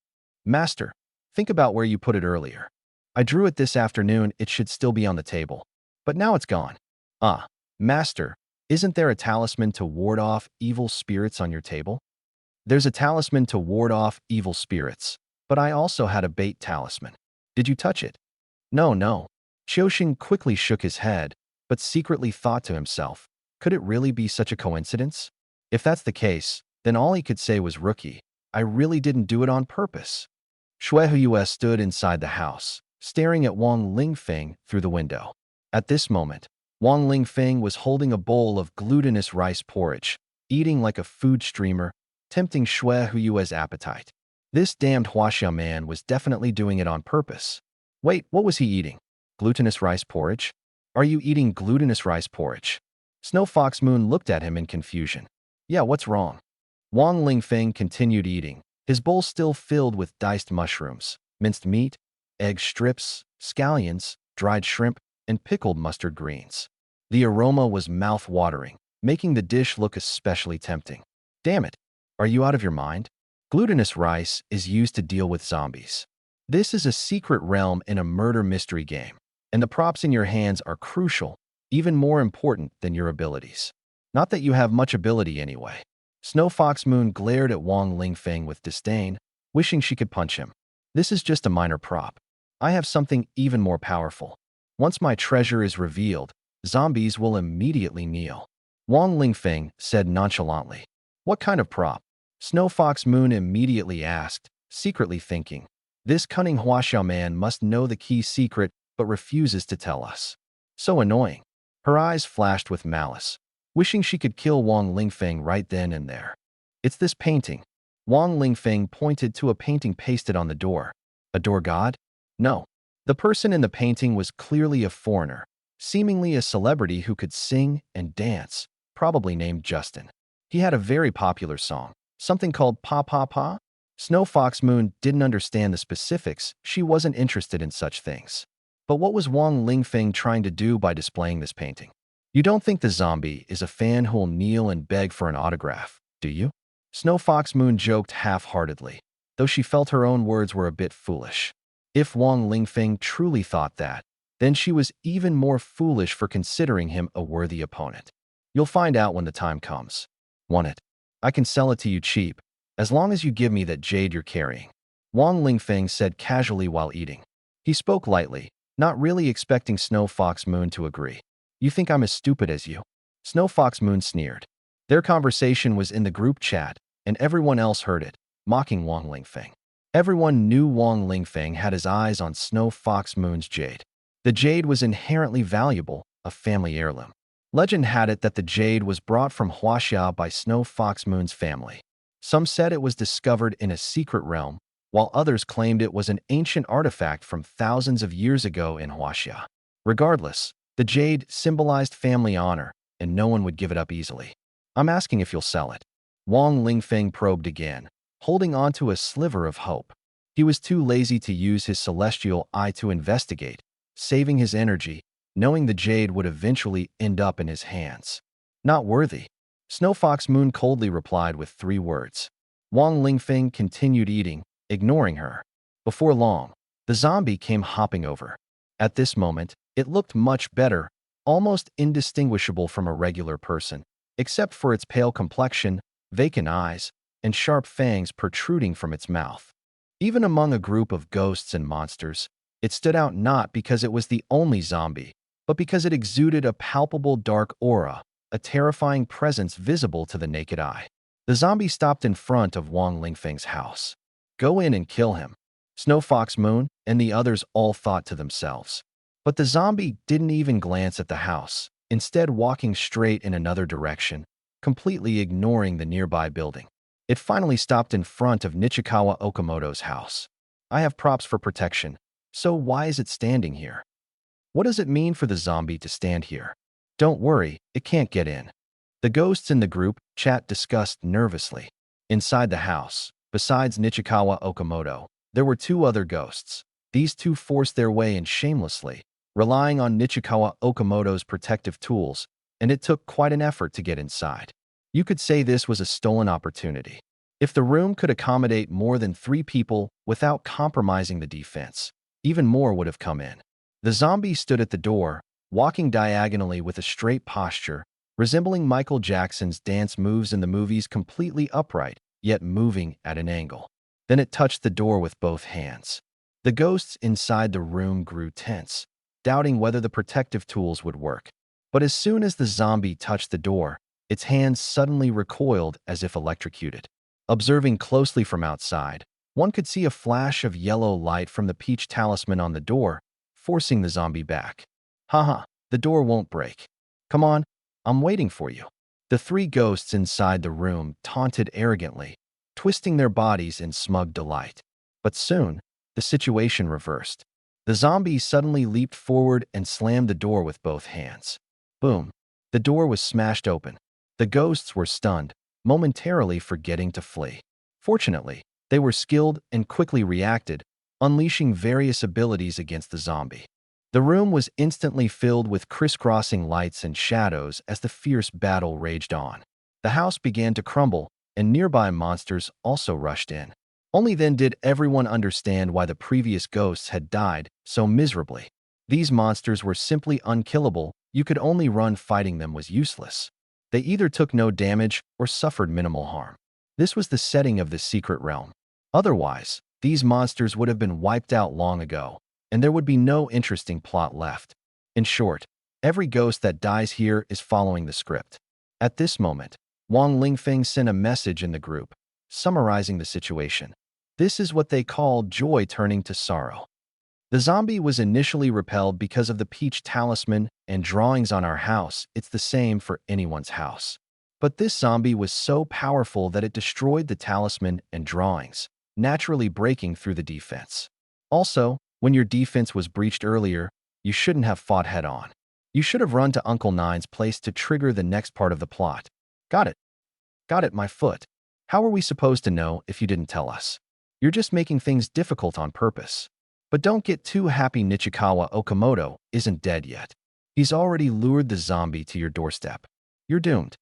"Master, think about where you put it earlier. I drew it this afternoon, it should still be on the table. But now it's gone." "Ah, Master, isn't there a talisman to ward off evil spirits on your table?" "There's a talisman to ward off evil spirits, but I also had a bait talisman." "Did you touch it?" No. Qiuxing quickly shook his head, but secretly thought to himself, could it really be such a coincidence? If that's the case, then all he could say was, "Rookie, I really didn't do it on purpose." Shui Huyue stood inside the house, staring at Wang Lingfeng through the window. At this moment, Wang Lingfeng was holding a bowl of glutinous rice porridge, eating like a food streamer, tempting Shui Huyue's appetite. This damned Huaxia man was definitely doing it on purpose. Wait, what was he eating? Glutinous rice porridge? Are you eating glutinous rice porridge? Snow Fox Moon looked at him in confusion. Yeah, what's wrong? Wang Lingfeng continued eating, his bowl still filled with diced mushrooms, minced meat, egg strips, scallions, dried shrimp, and pickled mustard greens. The aroma was mouth-watering, making the dish look especially tempting. Damn it, are you out of your mind? Glutinous rice is used to deal with zombies. This is a secret realm in a murder mystery game, and the props in your hands are crucial, even more important than your abilities. Not that you have much ability anyway. Snow Fox Moon glared at Wang Lingfeng with disdain, wishing she could punch him. This is just a minor prop. I have something even more powerful. Once my treasure is revealed, zombies will immediately kneel. Wang Lingfeng said nonchalantly. What kind of prop? Snow Fox Moon immediately asked, secretly thinking, this cunning Huaxiao man must know the key secret but refuses to tell us. So annoying. Her eyes flashed with malice, wishing she could kill Wang Lingfeng right then and there. It's this painting. Wang Lingfeng pointed to a painting pasted on the door. A door god? No. The person in the painting was clearly a foreigner, seemingly a celebrity who could sing and dance, probably named Justin. He had a very popular song, something called Pa Pa Pa. Snow Fox Moon didn't understand the specifics. She wasn't interested in such things. But what was Wang Lingfeng trying to do by displaying this painting? You don't think the zombie is a fan who'll kneel and beg for an autograph, do you? Snow Fox Moon joked half-heartedly, though she felt her own words were a bit foolish. If Wang Lingfeng truly thought that, then she was even more foolish for considering him a worthy opponent. You'll find out when the time comes. Want it? I can sell it to you cheap, as long as you give me that jade you're carrying. Wang Lingfeng said casually while eating. He spoke lightly, not really expecting Snow Fox Moon to agree. You think I'm as stupid as you? Snow Fox Moon sneered. Their conversation was in the group chat, and everyone else heard it, mocking Wang Lingfeng. Everyone knew Wang Lingfeng had his eyes on Snow Fox Moon's jade. The jade was inherently valuable, a family heirloom. Legend had it that the jade was brought from Huaxia by Snow Fox Moon's family. Some said it was discovered in a secret realm, while others claimed it was an ancient artifact from thousands of years ago in Huaxia. Regardless, the jade symbolized family honor, and no one would give it up easily. I'm asking if you'll sell it. Wang Lingfeng probed again, holding on to a sliver of hope. He was too lazy to use his celestial eye to investigate, saving his energy, knowing the jade would eventually end up in his hands. Not worthy. Snow Fox Moon coldly replied with 3 words. Wang Lingfeng continued eating, ignoring her. Before long, the zombie came hopping over. At this moment, it looked much better, almost indistinguishable from a regular person, except for its pale complexion, vacant eyes, and sharp fangs protruding from its mouth. Even among a group of ghosts and monsters, it stood out not because it was the only zombie, but because it exuded a palpable dark aura, a terrifying presence visible to the naked eye. The zombie stopped in front of Wang Lingfeng's house. Go in and kill him. Snow Fox Moon and the others all thought to themselves. But the zombie didn't even glance at the house, instead walking straight in another direction, completely ignoring the nearby building. It finally stopped in front of Nichikawa Okamoto's house. I have props for protection, so why is it standing here? What does it mean for the zombie to stand here? Don't worry, it can't get in. The ghosts in the group chat discussed nervously. Inside the house, besides Nichikawa Okamoto, there were 2 other ghosts. These 2 forced their way in shamelessly, relying on Nichikawa Okamoto's protective tools, and it took quite an effort to get inside. You could say this was a stolen opportunity. If the room could accommodate more than 3 people without compromising the defense, even more would have come in. The zombie stood at the door, walking diagonally with a straight posture, resembling Michael Jackson's dance moves in the movies, completely upright, yet moving at an angle. Then it touched the door with both hands. The ghosts inside the room grew tense, doubting whether the protective tools would work. But as soon as the zombie touched the door, its hands suddenly recoiled as if electrocuted. Observing closely from outside, one could see a flash of yellow light from the peach talisman on the door, forcing the zombie back. Haha, the door won't break. Come on, I'm waiting for you. The 3 ghosts inside the room taunted arrogantly, twisting their bodies in smug delight. But soon, the situation reversed. The zombie suddenly leaped forward and slammed the door with both hands. Boom. The door was smashed open. The ghosts were stunned, momentarily forgetting to flee. Fortunately, they were skilled and quickly reacted, unleashing various abilities against the zombie. The room was instantly filled with crisscrossing lights and shadows as the fierce battle raged on. The house began to crumble, and nearby monsters also rushed in. Only then did everyone understand why the previous ghosts had died so miserably. These monsters were simply unkillable. You could only run. Fighting them was useless. They either took no damage or suffered minimal harm. This was the setting of the secret realm. Otherwise, these monsters would have been wiped out long ago, and there would be no interesting plot left. In short, every ghost that dies here is following the script. At this moment, Wang Lingfeng sent a message in the group, summarizing the situation. This is what they call joy turning to sorrow. The zombie was initially repelled because of the peach talisman and drawings on our house. It's the same for anyone's house. But this zombie was so powerful that it destroyed the talisman and drawings, naturally breaking through the defense. Also, when your defense was breached earlier, you shouldn't have fought head-on. You should have run to Uncle Nine's place to trigger the next part of the plot. Got it. Got it, my foot. How are we supposed to know if you didn't tell us? You're just making things difficult on purpose. But don't get too happy, Nichikawa Okamoto isn't dead yet. He's already lured the zombie to your doorstep. You're doomed.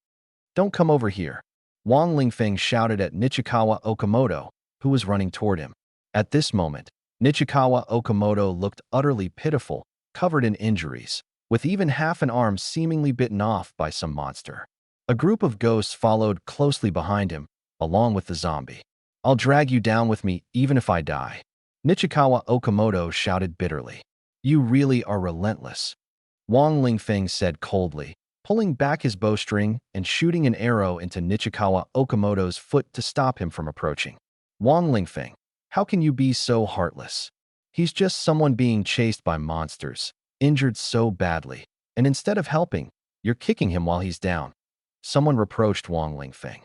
Don't come over here. Wang Lingfeng shouted at Nichikawa Okamoto, who was running toward him. At this moment, Nichikawa Okamoto looked utterly pitiful, covered in injuries, with even half an arm seemingly bitten off by some monster. A group of ghosts followed closely behind him, along with the zombie. I'll drag you down with me even if I die, Nichikawa Okamoto shouted bitterly. You really are relentless, Wang Lingfeng said coldly, pulling back his bowstring and shooting an arrow into Nichikawa Okamoto's foot to stop him from approaching. Wang Lingfeng, how can you be so heartless? He's just someone being chased by monsters, injured so badly, and instead of helping, you're kicking him while he's down. Someone reproached Wang Lingfeng.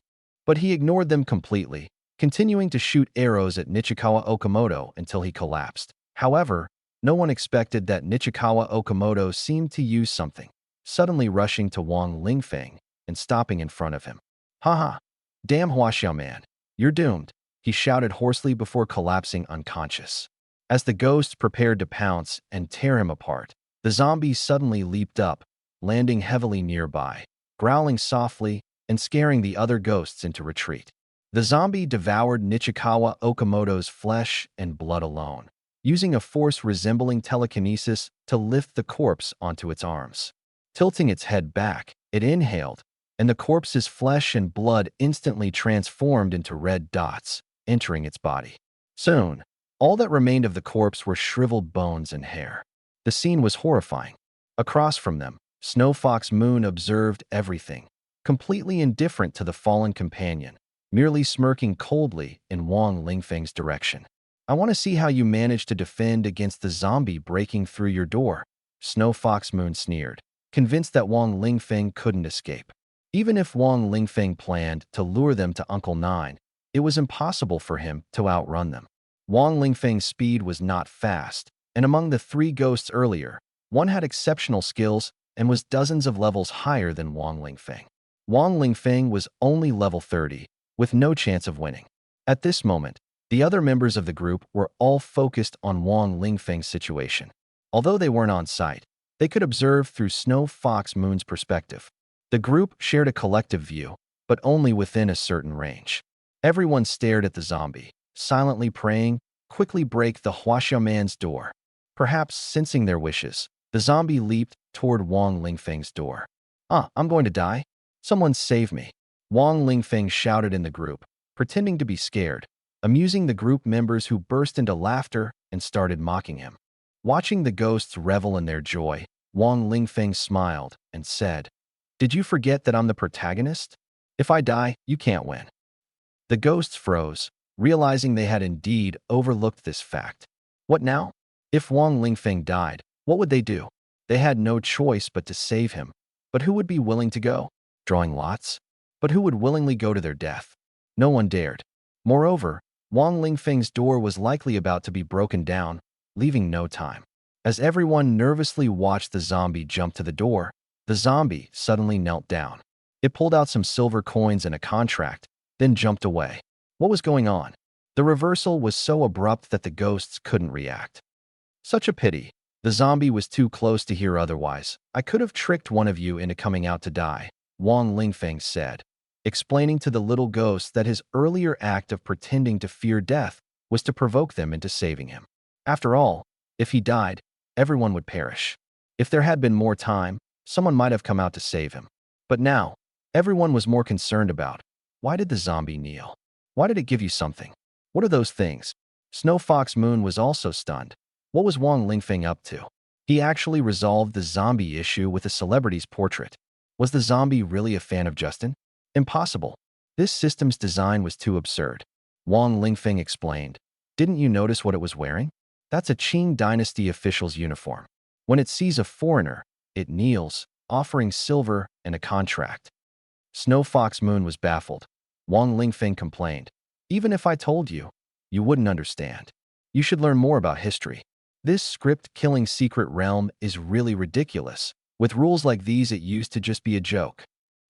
But he ignored them completely, continuing to shoot arrows at Nichikawa Okamoto until he collapsed. However, no one expected that Nichikawa Okamoto seemed to use something, suddenly rushing to Wang Lingfeng and stopping in front of him. Haha, damn Huaxiao man, you're doomed, he shouted hoarsely before collapsing unconscious. As the ghosts prepared to pounce and tear him apart, the zombie suddenly leaped up, landing heavily nearby, growling softly and scaring the other ghosts into retreat. The zombie devoured Nichikawa Okamoto's flesh and blood alone, using a force resembling telekinesis to lift the corpse onto its arms. Tilting its head back, it inhaled, and the corpse's flesh and blood instantly transformed into red dots, entering its body. Soon, all that remained of the corpse were shriveled bones and hair. The scene was horrifying. Across from them, Snow Fox Moon observed everything, completely indifferent to the fallen companion, merely smirking coldly in Wang Lingfeng's direction. I want to see how you manage to defend against the zombie breaking through your door, Snow Fox Moon sneered, convinced that Wang Lingfeng couldn't escape. Even if Wang Lingfeng planned to lure them to Uncle Nine, it was impossible for him to outrun them. Wang Lingfeng's speed was not fast, and among the three ghosts earlier, one had exceptional skills and was dozens of levels higher than Wang Lingfeng. Wang Lingfeng was only level 30, with no chance of winning. At this moment, the other members of the group were all focused on Wang Lingfeng's situation. Although they weren't on site, they could observe through Snow Fox Moon's perspective. The group shared a collective view, but only within a certain range. Everyone stared at the zombie, silently praying, quickly break the Huaxiao man's door. Perhaps sensing their wishes, the zombie leaped toward Wang Lingfeng's door. I'm going to die. Someone save me, Wang Lingfeng shouted in the group, pretending to be scared, amusing the group members who burst into laughter and started mocking him. Watching the ghosts revel in their joy, Wang Lingfeng smiled and said, "Did you forget that I'm the protagonist? If I die, you can't win." The ghosts froze, realizing they had indeed overlooked this fact. What now? If Wang Lingfeng died, what would they do? They had no choice but to save him. But who would be willing to go? Drawing lots? But who would willingly go to their death? No one dared. Moreover, Wang Lingfeng's door was likely about to be broken down, leaving no time. As everyone nervously watched the zombie jump to the door, the zombie suddenly knelt down. It pulled out some silver coins and a contract, then jumped away. What was going on? The reversal was so abrupt that the ghosts couldn't react. Such a pity. The zombie was too close to hear otherwise. I could have tricked one of you into coming out to die, Wang Lingfeng said, explaining to the little ghosts that his earlier act of pretending to fear death was to provoke them into saving him. After all, if he died, everyone would perish. If there had been more time, someone might have come out to save him. But now, everyone was more concerned about, why did the zombie kneel? Why did it give you something? What are those things? Snow Fox Moon was also stunned. What was Wang Lingfeng up to? He actually resolved the zombie issue with a celebrity's portrait. Was the zombie really a fan of Justin? Impossible. This system's design was too absurd. Wang Lingfeng explained. Didn't you notice what it was wearing? That's a Qing dynasty official's uniform. When it sees a foreigner, it kneels, offering silver and a contract. Snow Fox Moon was baffled. Wang Lingfeng complained, "Even if I told you, you wouldn't understand. You should learn more about history. This script-killing secret realm is really ridiculous. With rules like these, it used to just be a joke."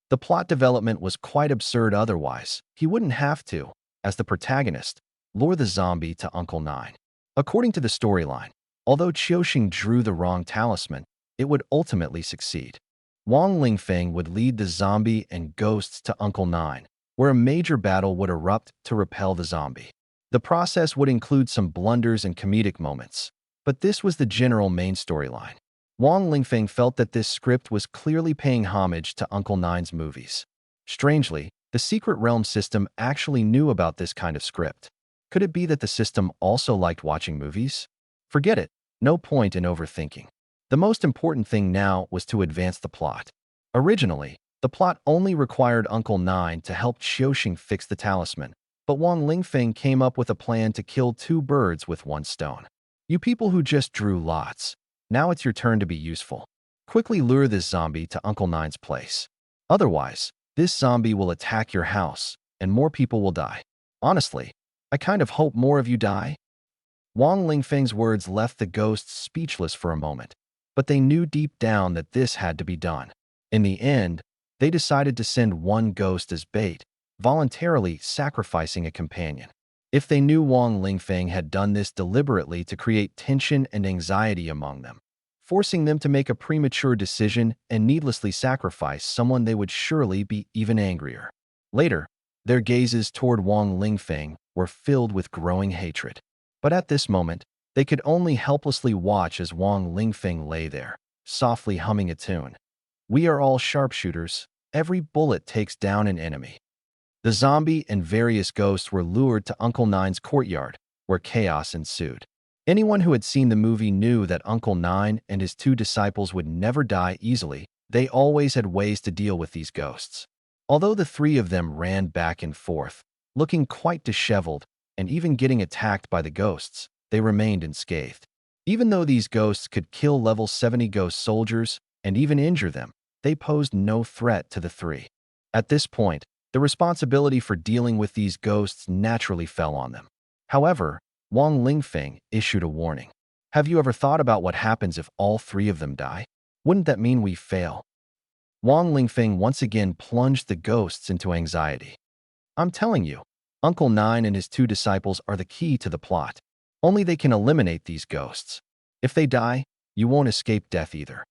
The plot development was quite absurd otherwise. He wouldn't have to, as the protagonist, lure the zombie to Uncle Nine. According to the storyline, although Qiuxing drew the wrong talisman, it would ultimately succeed. Wang Lingfeng would lead the zombie and ghosts to Uncle Nine, where a major battle would erupt to repel the zombie. The process would include some blunders and comedic moments, but this was the general main storyline. Wang Lingfeng felt that this script was clearly paying homage to Uncle Nine's movies. Strangely, the Secret Realm system actually knew about this kind of script. Could it be that the system also liked watching movies? Forget it, no point in overthinking. The most important thing now was to advance the plot. Originally, the plot only required Uncle Nine to help Qiuxing fix the talisman, but Wang Lingfeng came up with a plan to kill two birds with one stone. You people who just drew lots, now it's your turn to be useful. Quickly lure this zombie to Uncle Nine's place. Otherwise, this zombie will attack your house, and more people will die. Honestly, I kind of hope more of you die. Wang Lingfeng's words left the ghosts speechless for a moment, but they knew deep down that this had to be done. In the end, they decided to send one ghost as bait, voluntarily sacrificing a companion. If they knew Wang Lingfeng had done this deliberately to create tension and anxiety among them, forcing them to make a premature decision and needlessly sacrifice someone, they would surely be even angrier. Later, their gazes toward Wang Lingfeng were filled with growing hatred. But at this moment, they could only helplessly watch as Wang Lingfeng lay there, softly humming a tune. "We are all sharpshooters. Every bullet takes down an enemy." The zombie and various ghosts were lured to Uncle Nine's courtyard, where chaos ensued. Anyone who had seen the movie knew that Uncle Nine and his two disciples would never die easily. They always had ways to deal with these ghosts. Although the three of them ran back and forth, looking quite disheveled and even getting attacked by the ghosts, they remained unscathed. Even though these ghosts could kill level 70 ghost soldiers and even injure them, they posed no threat to the three. At this point, the responsibility for dealing with these ghosts naturally fell on them. However, Wang Lingfeng issued a warning. "Have you ever thought about what happens if all three of them die? Wouldn't that mean we fail?" Wang Lingfeng once again plunged the ghosts into anxiety. "I'm telling you, Uncle Nine and his two disciples are the key to the plot. Only they can eliminate these ghosts. If they die, you won't escape death either."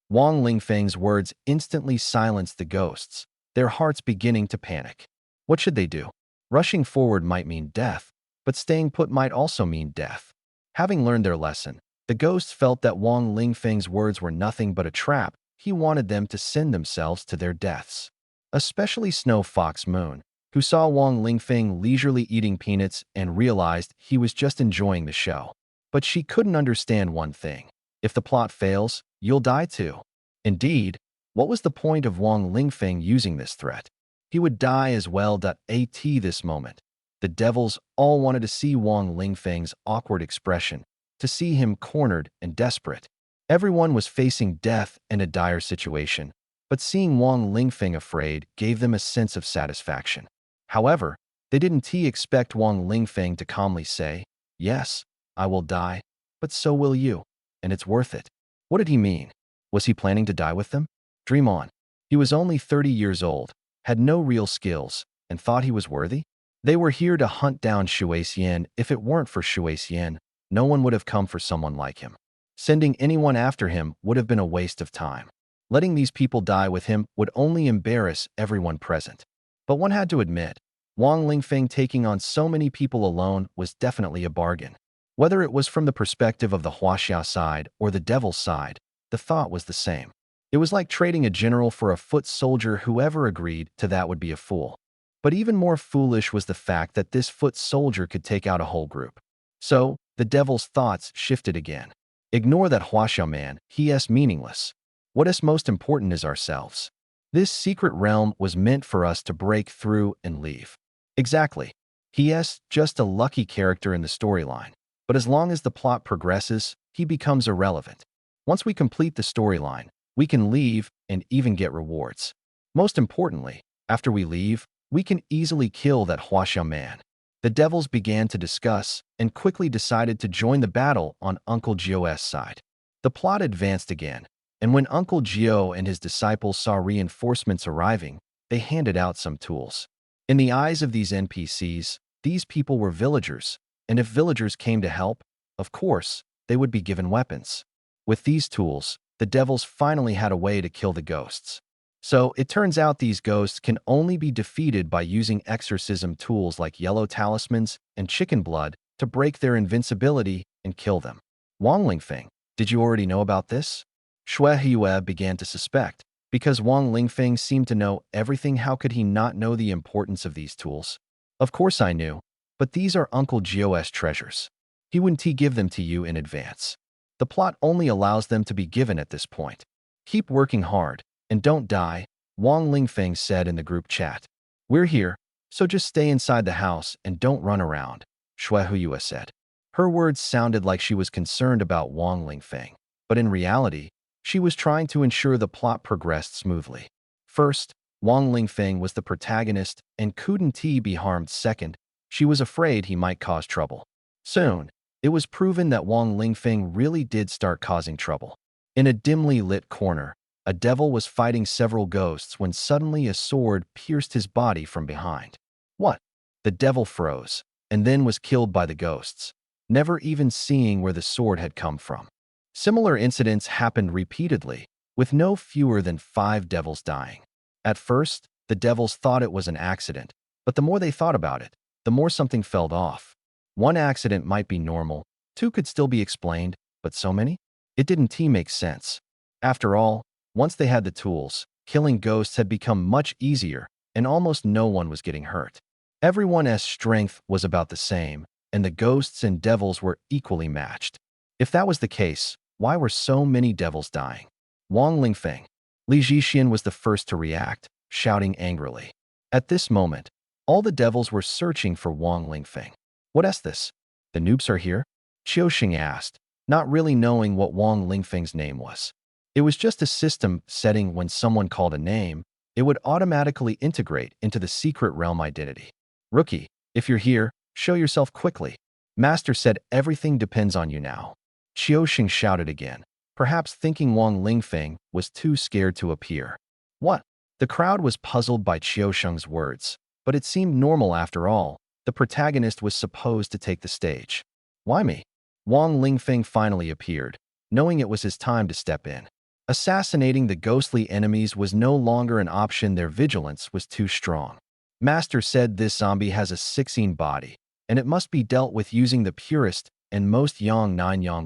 Wang Lingfeng's words instantly silenced the ghosts, their hearts beginning to panic. What should they do? Rushing forward might mean death, but staying put might also mean death. Having learned their lesson, the ghosts felt that Wang Lingfeng's words were nothing but a trap. He wanted them to send themselves to their deaths. Especially Snow Fox Moon, who saw Wang Lingfeng leisurely eating peanuts and realized he was just enjoying the show. But she couldn't understand one thing. If the plot fails, you'll die too. Indeed, what was the point of Wang Lingfeng using this threat? He would die as well. At this moment, the devils all wanted to see Wang Lingfeng's awkward expression, to see him cornered and desperate. Everyone was facing death and a dire situation, but seeing Wang Lingfeng afraid gave them a sense of satisfaction. However, they didn't expect Wang Lingfeng to calmly say, "Yes, I will die, but so will you, and it's worth it." What did he mean? Was he planning to die with them? Dream on. He was only 30 years old, had no real skills, and thought he was worthy? They were here to hunt down Shui Xian. If it weren't for Shui Xian, no one would have come for someone like him. Sending anyone after him would have been a waste of time. Letting these people die with him would only embarrass everyone present. But one had to admit, Wang Lingfeng taking on so many people alone was definitely a bargain. Whether it was from the perspective of the Huaxiao side or the devil's side, the thought was the same. It was like trading a general for a foot soldier. Whoever agreed to that would be a fool. But even more foolish was the fact that this foot soldier could take out a whole group. So, the devil's thoughts shifted again. Ignore that Huaxiao man, he is meaningless. What is most important is ourselves. This secret realm was meant for us to break through and leave. Exactly. He is just a lucky character in the storyline. but as long as the plot progresses, he becomes irrelevant. Once we complete the storyline, we can leave and even get rewards. Most importantly, after we leave, we can easily kill that Huaxia man. The devils began to discuss and quickly decided to join the battle on Uncle Gio's side. The plot advanced again, and when Uncle Gio and his disciples saw reinforcements arriving, they handed out some tools. In the eyes of these NPCs, these people were villagers, and if villagers came to help, of course, they would be given weapons. With these tools, the devils finally had a way to kill the ghosts. So it turns out these ghosts can only be defeated by using exorcism tools like yellow talismans and chicken blood to break their invincibility and kill them. Wang Lingfeng, did you already know about this? Shui Hue began to suspect. Because Wang Lingfeng seemed to know everything, how could he not know the importance of these tools? Of course I knew, but these are Uncle Gio's treasures. He wouldn't give them to you in advance. The plot only allows them to be given at this point. Keep working hard, and don't die, Wang Lingfeng said in the group chat. We're here, so just stay inside the house and don't run around, Shui Hue said. Her words sounded like she was concerned about Wang Lingfeng, but in reality, she was trying to ensure the plot progressed smoothly. First, Wang Lingfeng was the protagonist and couldn't be harmed. Second, she was afraid he might cause trouble. Soon, it was proven that Wang Lingfeng really did start causing trouble. In a dimly lit corner, a devil was fighting several ghosts when suddenly a sword pierced his body from behind. What? The devil froze, and then was killed by the ghosts, never even seeing where the sword had come from. Similar incidents happened repeatedly, with no fewer than 5 devils dying. At first, the devils thought it was an accident, but the more they thought about it, the more something fell off. One accident might be normal, 2 could still be explained, but so many? It didn't make sense. After all, once they had the tools, killing ghosts had become much easier, and almost no one was getting hurt. Everyone's strength was about the same, and the ghosts and devils were equally matched. If that was the case, why were so many devils dying? Wang Lingfeng. Li Zhixian was the first to react, shouting angrily. At this moment, all the devils were searching for Wang Lingfeng. What's this? The noobs are here? Qiuxing asked, not really knowing what Wang Lingfeng's name was. It was just a system setting. When someone called a name, it would automatically integrate into the secret realm identity. Rookie, if you're here, show yourself quickly. Master said everything depends on you now. Qiuxing shouted again, perhaps thinking Wang Lingfeng was too scared to appear. What? The crowd was puzzled by Qiuxing's words, but it seemed normal after all. The protagonist was supposed to take the stage. Why me? Wang Lingfeng finally appeared, knowing it was his time to step in. Assassinating the ghostly enemies was no longer an option. Their vigilance was too strong. Master said this zombie has a 16 body, and it must be dealt with using the purest and most yang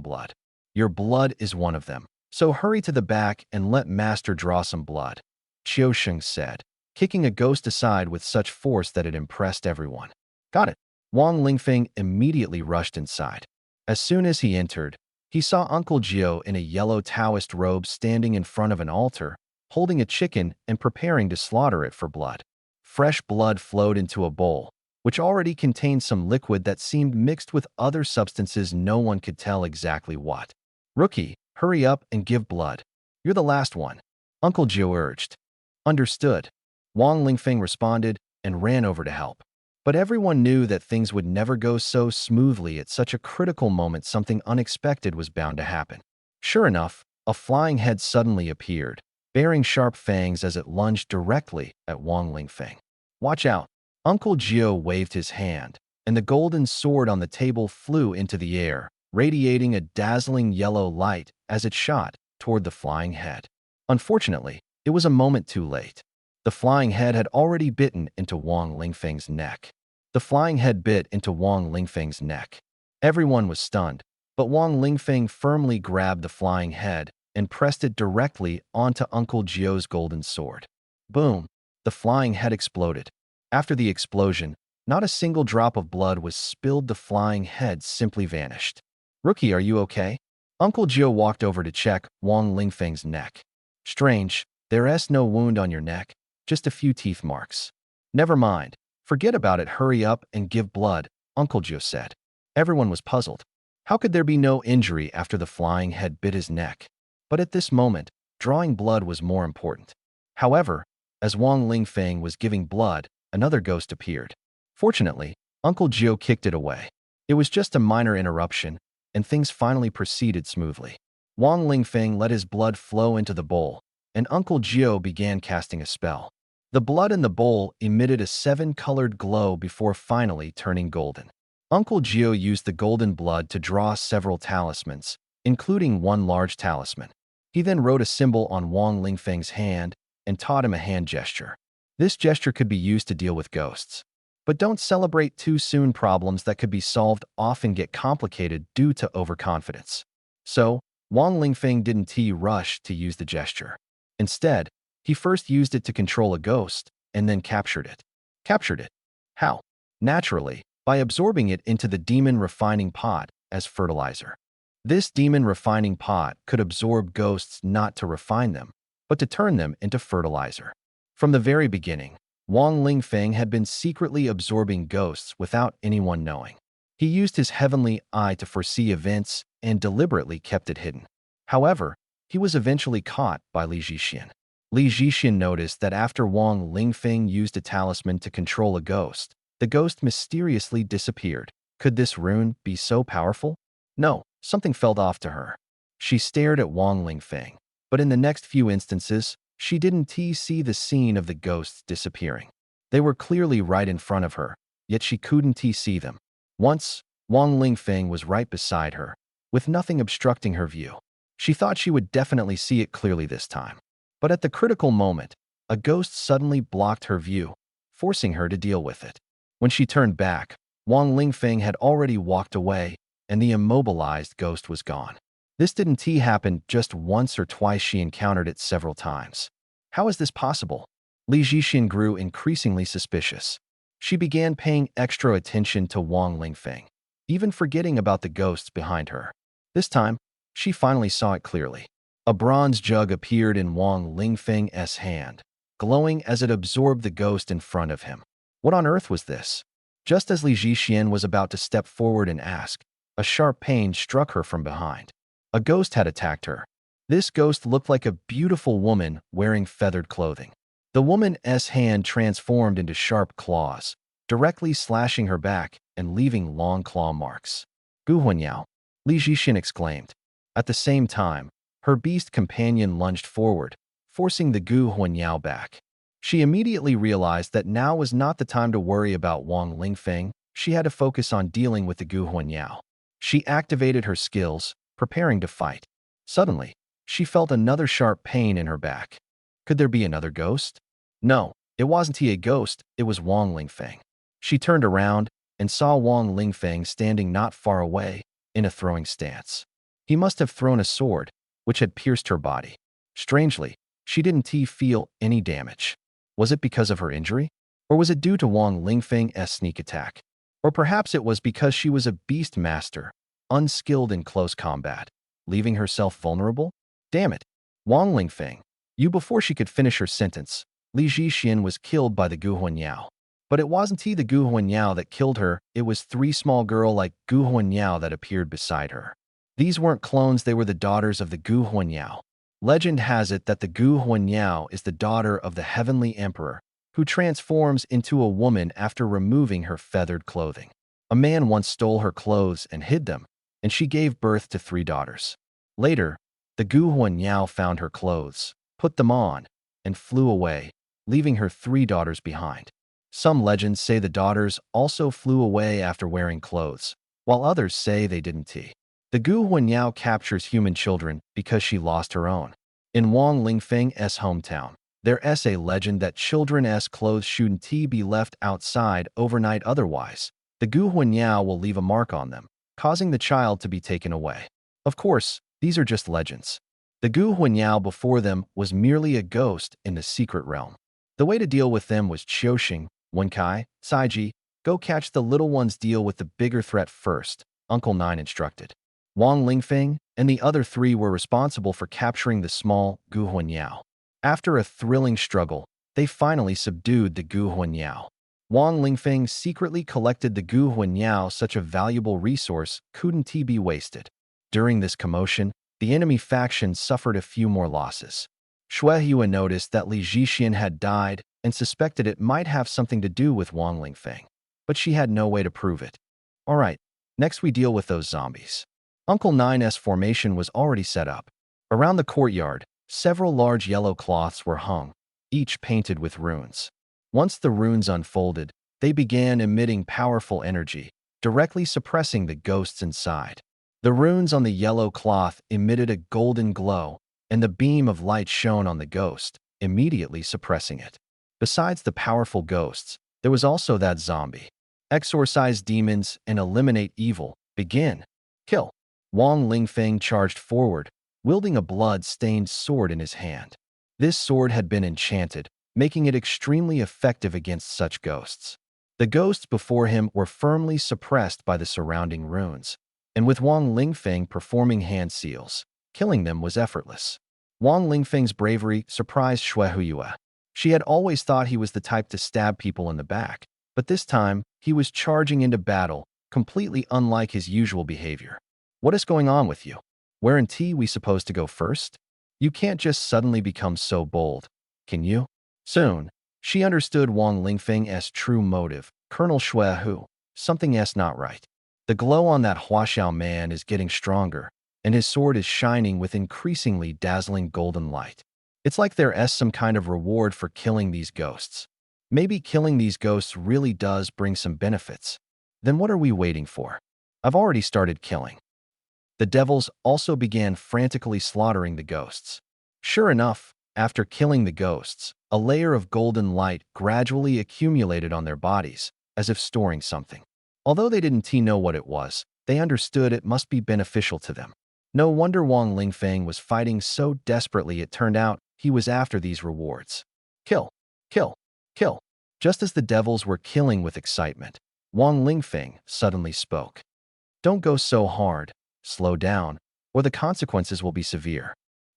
blood. Your blood is one of them, so hurry to the back and let Master draw some blood, Qiuxing said, kicking a ghost aside with such force that it impressed everyone. Got it. Wang Lingfeng immediately rushed inside. As soon as he entered, he saw Uncle Gio in a yellow Taoist robe standing in front of an altar, holding a chicken and preparing to slaughter it for blood. Fresh blood flowed into a bowl, which already contained some liquid that seemed mixed with other substances. No one could tell exactly what. Rookie, hurry up and give blood. You're the last one, Uncle Gio urged. Understood. Wang Lingfeng responded and ran over to help. But everyone knew that things would never go so smoothly at such a critical moment. Something unexpected was bound to happen. Sure enough, a flying head suddenly appeared, bearing sharp fangs as it lunged directly at Wang Lingfeng. Watch out! Uncle Gio waved his hand, and the golden sword on the table flew into the air, radiating a dazzling yellow light as it shot toward the flying head. Unfortunately, it was a moment too late. The flying head had already bitten into Wang Lingfeng's neck. The flying head bit into Wang Lingfeng's neck. Everyone was stunned, but Wang Lingfeng firmly grabbed the flying head and pressed it directly onto Uncle Gio's golden sword. Boom! The flying head exploded. After the explosion, not a single drop of blood was spilled. The flying head simply vanished. Rookie, are you okay? Uncle Gio walked over to check Wang Lingfeng's neck. Strange, there's no wound on your neck, just a few teeth marks. Never mind. Forget about it. Hurry up and give blood, Uncle Gio said. Everyone was puzzled. How could there be no injury after the flying head bit his neck? But at this moment, drawing blood was more important. However, as Wang Lingfeng was giving blood, another ghost appeared. Fortunately, Uncle Gio kicked it away. It was just a minor interruption, and things finally proceeded smoothly. Wang Lingfeng let his blood flow into the bowl, and Uncle Gio began casting a spell. The blood in the bowl emitted a seven-colored glow before finally turning golden. Uncle Gio used the golden blood to draw several talismans, including one large talisman. He then wrote a symbol on Wang Lingfeng's hand and taught him a hand gesture. This gesture could be used to deal with ghosts. But don't celebrate too soon. Problems that could be solved often get complicated due to overconfidence. So, Wang Lingfeng didn't rush to use the gesture. Instead, he first used it to control a ghost and then captured it. Captured it. How? Naturally, by absorbing it into the demon refining pot as fertilizer. This demon refining pot could absorb ghosts not to refine them, but to turn them into fertilizer. From the very beginning, Wang Lingfeng had been secretly absorbing ghosts without anyone knowing. He used his heavenly eye to foresee events and deliberately kept it hidden. However, he was eventually caught by Li Zhixian. Li Zhixian noticed that after Wang Lingfeng used a talisman to control a ghost, the ghost mysteriously disappeared. Could this rune be so powerful? No, something felt off to her. She stared at Wang Lingfeng, but in the next few instances, she didn't see the scene of the ghosts disappearing. They were clearly right in front of her, yet she couldn't see them. Once, Wang Lingfeng was right beside her, with nothing obstructing her view. She thought she would definitely see it clearly this time. But at the critical moment, a ghost suddenly blocked her view, forcing her to deal with it. When she turned back, Wang Lingfeng had already walked away, and the immobilized ghost was gone. This didn't happen just once or twice. She encountered it several times. How is this possible? Li Zhixian grew increasingly suspicious. She began paying extra attention to Wang Lingfeng, even forgetting about the ghosts behind her. This time, she finally saw it clearly. A bronze jug appeared in Wang Lingfeng's hand, glowing as it absorbed the ghost in front of him. What on earth was this? Just as Li Zhixian was about to step forward and ask, a sharp pain struck her from behind. A ghost had attacked her. This ghost looked like a beautiful woman wearing feathered clothing. The woman's hand transformed into sharp claws, directly slashing her back and leaving long claw marks. Gu Huanyao, Li Zhixian exclaimed. At the same time, her beast companion lunged forward, forcing the Gu Huanyao back. She immediately realized that now was not the time to worry about Wang Lingfeng. She had to focus on dealing with the Gu Huanyao. She activated her skills, preparing to fight. Suddenly, she felt another sharp pain in her back. Could there be another ghost? No, it wasn't a ghost, it was Wang Lingfeng. She turned around and saw Wang Lingfeng standing not far away, in a throwing stance. He must have thrown a sword, which had pierced her body. Strangely, she didn't feel any damage. Was it because of her injury? Or was it due to Wang Lingfeng's sneak attack? Or perhaps it was because she was a beast master, unskilled in close combat, leaving herself vulnerable? Damn it! Wang Lingfeng, you. Before she could finish her sentence, Li Zhixian was killed by the Gu Huanyao. But it wasn't the Gu Huanyao that killed her, it was three small girl-like Gu Huanyao that appeared beside her. These weren't clones, they were the daughters of the Gu Huanyao. Legend has it that the Gu Huanyao is the daughter of the Heavenly Emperor, who transforms into a woman after removing her feathered clothing. A man once stole her clothes and hid them, and she gave birth to three daughters. Later, the Gu Huanyao found her clothes, put them on, and flew away, leaving her three daughters behind. Some legends say the daughters also flew away after wearing clothes, while others say they didn't. The Gu Huanyao captures human children because she lost her own. In Wang Lingfeng's hometown, there's a legend that children's clothes shouldn't be left outside overnight, otherwise, the Gu Huanyao will leave a mark on them, causing the child to be taken away. Of course, these are just legends. The Gu Huanyao before them was merely a ghost in the secret realm. The way to deal with them was Qiuxing, Wenkai, Saiji, go catch the little ones, deal with the bigger threat first, Uncle Nine instructed. Wang Lingfeng and the other three were responsible for capturing the small Gu Huanyao. After a thrilling struggle, they finally subdued the Gu Huanyao. Wang Lingfeng secretly collected the Gu Huanyao, such a valuable resource couldn't be wasted. During this commotion, the enemy faction suffered a few more losses. Xue Yue noticed that Li Zhixian had died and suspected it might have something to do with Wang Lingfeng, but she had no way to prove it. Alright, next we deal with those zombies. Uncle Nine's formation was already set up. Around the courtyard, several large yellow cloths were hung, each painted with runes. Once the runes unfolded, they began emitting powerful energy, directly suppressing the ghosts inside. The runes on the yellow cloth emitted a golden glow, and the beam of light shone on the ghost, immediately suppressing it. Besides the powerful ghosts, there was also that zombie. Exorcise demons and eliminate evil. Begin. Kill. Wang Lingfeng charged forward, wielding a blood-stained sword in his hand. This sword had been enchanted, making it extremely effective against such ghosts. The ghosts before him were firmly suppressed by the surrounding runes, and with Wang Lingfeng performing hand seals, killing them was effortless. Wang Lingfeng's bravery surprised Xue Yue. She had always thought he was the type to stab people in the back, but this time he was charging into battle, completely unlike his usual behavior. What is going on with you? Weren't we supposed to go first? You can't just suddenly become so bold, can you? Soon, she understood Wang Lingfeng's true motive. Colonel Xue Hu, something's not right. The glow on that Huaxiao man is getting stronger, and his sword is shining with increasingly dazzling golden light. It's like there's some kind of reward for killing these ghosts. Maybe killing these ghosts really does bring some benefits. Then what are we waiting for? I've already started killing. The devils also began frantically slaughtering the ghosts. Sure enough, after killing the ghosts, a layer of golden light gradually accumulated on their bodies, as if storing something. Although they didn't know what it was, they understood it must be beneficial to them. No wonder Wang Lingfeng was fighting so desperately. It turned out he was after these rewards. Kill, kill, kill. Just as the devils were killing with excitement, Wang Lingfeng suddenly spoke. Don't go so hard, slow down, or the consequences will be severe.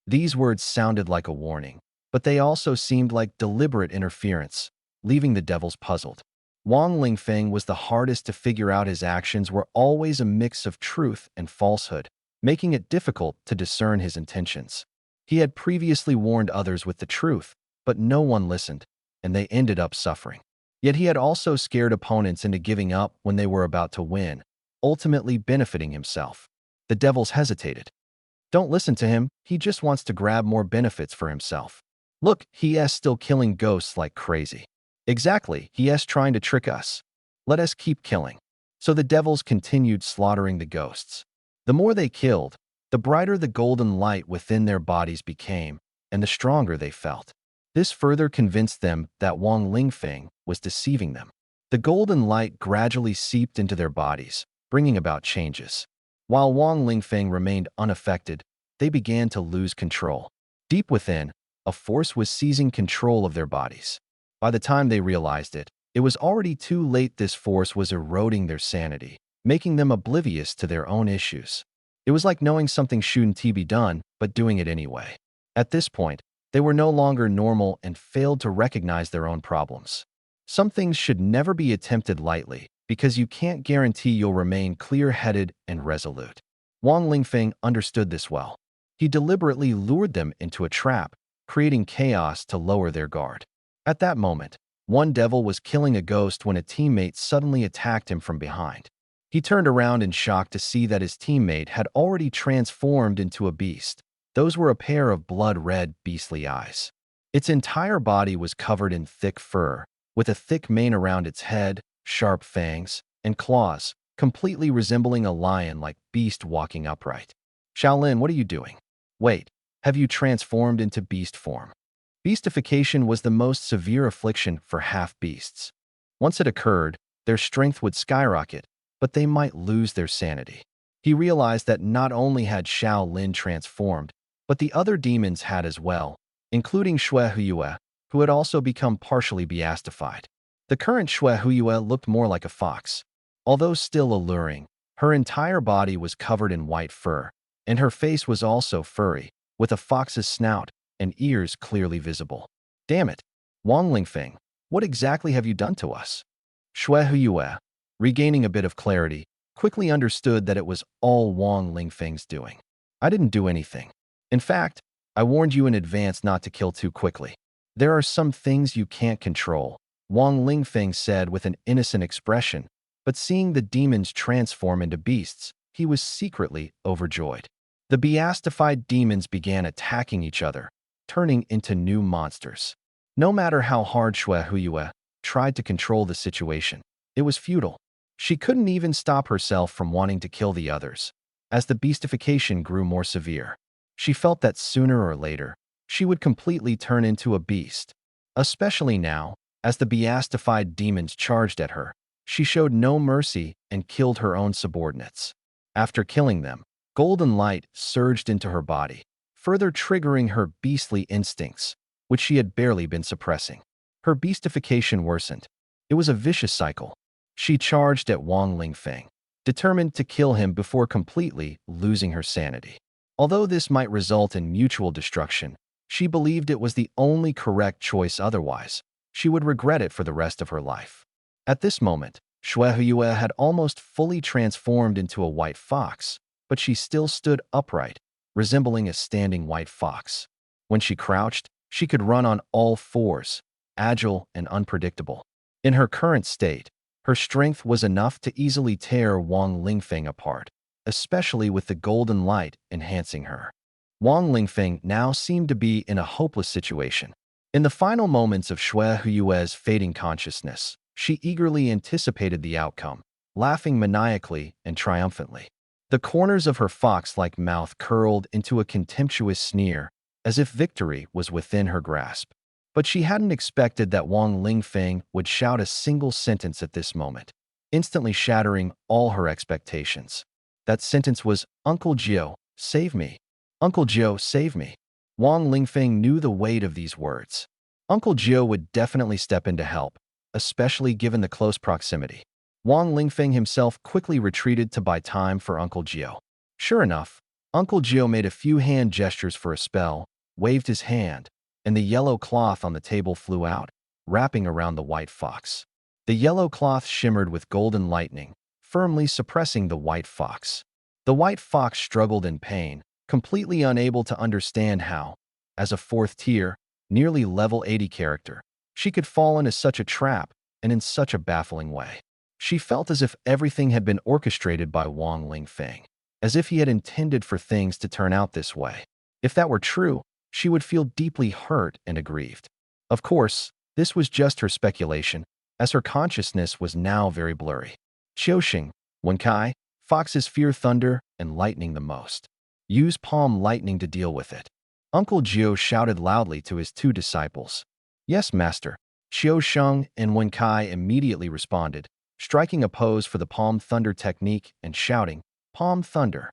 These words sounded like a warning, but they also seemed like deliberate interference, leaving the devils puzzled. Wang Lingfeng was the hardest to figure out. His actions were always a mix of truth and falsehood, making it difficult to discern his intentions. He had previously warned others with the truth, but no one listened, and they ended up suffering. Yet he had also scared opponents into giving up when they were about to win, ultimately benefiting himself. The devils hesitated. Don't listen to him, he just wants to grab more benefits for himself. Look, he's still killing ghosts like crazy. Exactly, he's trying to trick us. Let us keep killing. So the devils continued slaughtering the ghosts. The more they killed, the brighter the golden light within their bodies became, and the stronger they felt. This further convinced them that Wang Lingfeng was deceiving them. The golden light gradually seeped into their bodies, bringing about changes. While Wang Lingfeng remained unaffected, they began to lose control. Deep within, a force was seizing control of their bodies. By the time they realized it, it was already too late. This force was eroding their sanity, making them oblivious to their own issues. It was like knowing something shouldn't be done, but doing it anyway. At this point, they were no longer normal and failed to recognize their own problems. Some things should never be attempted lightly, because you can't guarantee you'll remain clear-headed and resolute. Wang Lingfeng understood this well. He deliberately lured them into a trap, creating chaos to lower their guard. At that moment, one devil was killing a ghost when a teammate suddenly attacked him from behind. He turned around in shock to see that his teammate had already transformed into a beast. Those were a pair of blood-red, beastly eyes. Its entire body was covered in thick fur, with a thick mane around its head, sharp fangs, and claws, completely resembling a lion-like beast walking upright. Shaolin, what are you doing? Wait, have you transformed into beast form? Beastification was the most severe affliction for half-beasts. Once it occurred, their strength would skyrocket, but they might lose their sanity. He realized that not only had Shaolin transformed, but the other demons had as well, including Xue Yue, who had also become partially beastified. The current Xue Yue looked more like a fox. Although still alluring, her entire body was covered in white fur, and her face was also furry, with a fox's snout and ears clearly visible. Damn it! Wang Lingfeng, what exactly have you done to us? Shui Huyue, regaining a bit of clarity, quickly understood that it was all Wang Lingfeng's doing. I didn't do anything. In fact, I warned you in advance not to kill too quickly. There are some things you can't control, Wang Lingfeng said with an innocent expression, but seeing the demons transform into beasts, he was secretly overjoyed. The beastified demons began attacking each other, turning into new monsters. No matter how hard Shui Huyue tried to control the situation, it was futile. She couldn't even stop herself from wanting to kill the others. As the beastification grew more severe, she felt that sooner or later, she would completely turn into a beast. Especially now, as the beastified demons charged at her, she showed no mercy and killed her own subordinates. After killing them, golden light surged into her body, further triggering her beastly instincts, which she had barely been suppressing. Her beastification worsened. It was a vicious cycle. She charged at Wang Lingfeng, determined to kill him before completely losing her sanity. Although this might result in mutual destruction, she believed it was the only correct choice. Otherwise, she would regret it for the rest of her life. At this moment, Shui Huyue had almost fully transformed into a white fox, but she still stood upright, resembling a standing white fox. When she crouched, she could run on all fours, agile and unpredictable. In her current state, her strength was enough to easily tear Wang Lingfeng apart, especially with the golden light enhancing her. Wang Lingfeng now seemed to be in a hopeless situation. In the final moments of Shui Huyue's fading consciousness, she eagerly anticipated the outcome, laughing maniacally and triumphantly. The corners of her fox-like mouth curled into a contemptuous sneer, as if victory was within her grasp. But she hadn't expected that Wang Lingfeng would shout a single sentence at this moment, instantly shattering all her expectations. That sentence was, "Uncle Jiu, save me. Uncle Jiu, save me." Wang Lingfeng knew the weight of these words. Uncle Jiu would definitely step in to help, especially given the close proximity. Wang Lingfeng himself quickly retreated to buy time for Uncle Jiu. Sure enough, Uncle Jiu made a few hand gestures for a spell, waved his hand, and the yellow cloth on the table flew out, wrapping around the white fox. The yellow cloth shimmered with golden lightning, firmly suppressing the white fox. The white fox struggled in pain, completely unable to understand how, as a fourth tier, nearly level 80 character, she could fall into such a trap and in such a baffling way. She felt as if everything had been orchestrated by Wang Lingfeng, as if he had intended for things to turn out this way. If that were true, she would feel deeply hurt and aggrieved. Of course, this was just her speculation, as her consciousness was now very blurry. Qiuxing, Wenkai, foxes fear thunder and lightning the most. Use palm lightning to deal with it. Uncle Jiu shouted loudly to his two disciples. Yes, master. Qiusheng and Wenkai immediately responded, striking a pose for the palm thunder technique and shouting, "Palm thunder."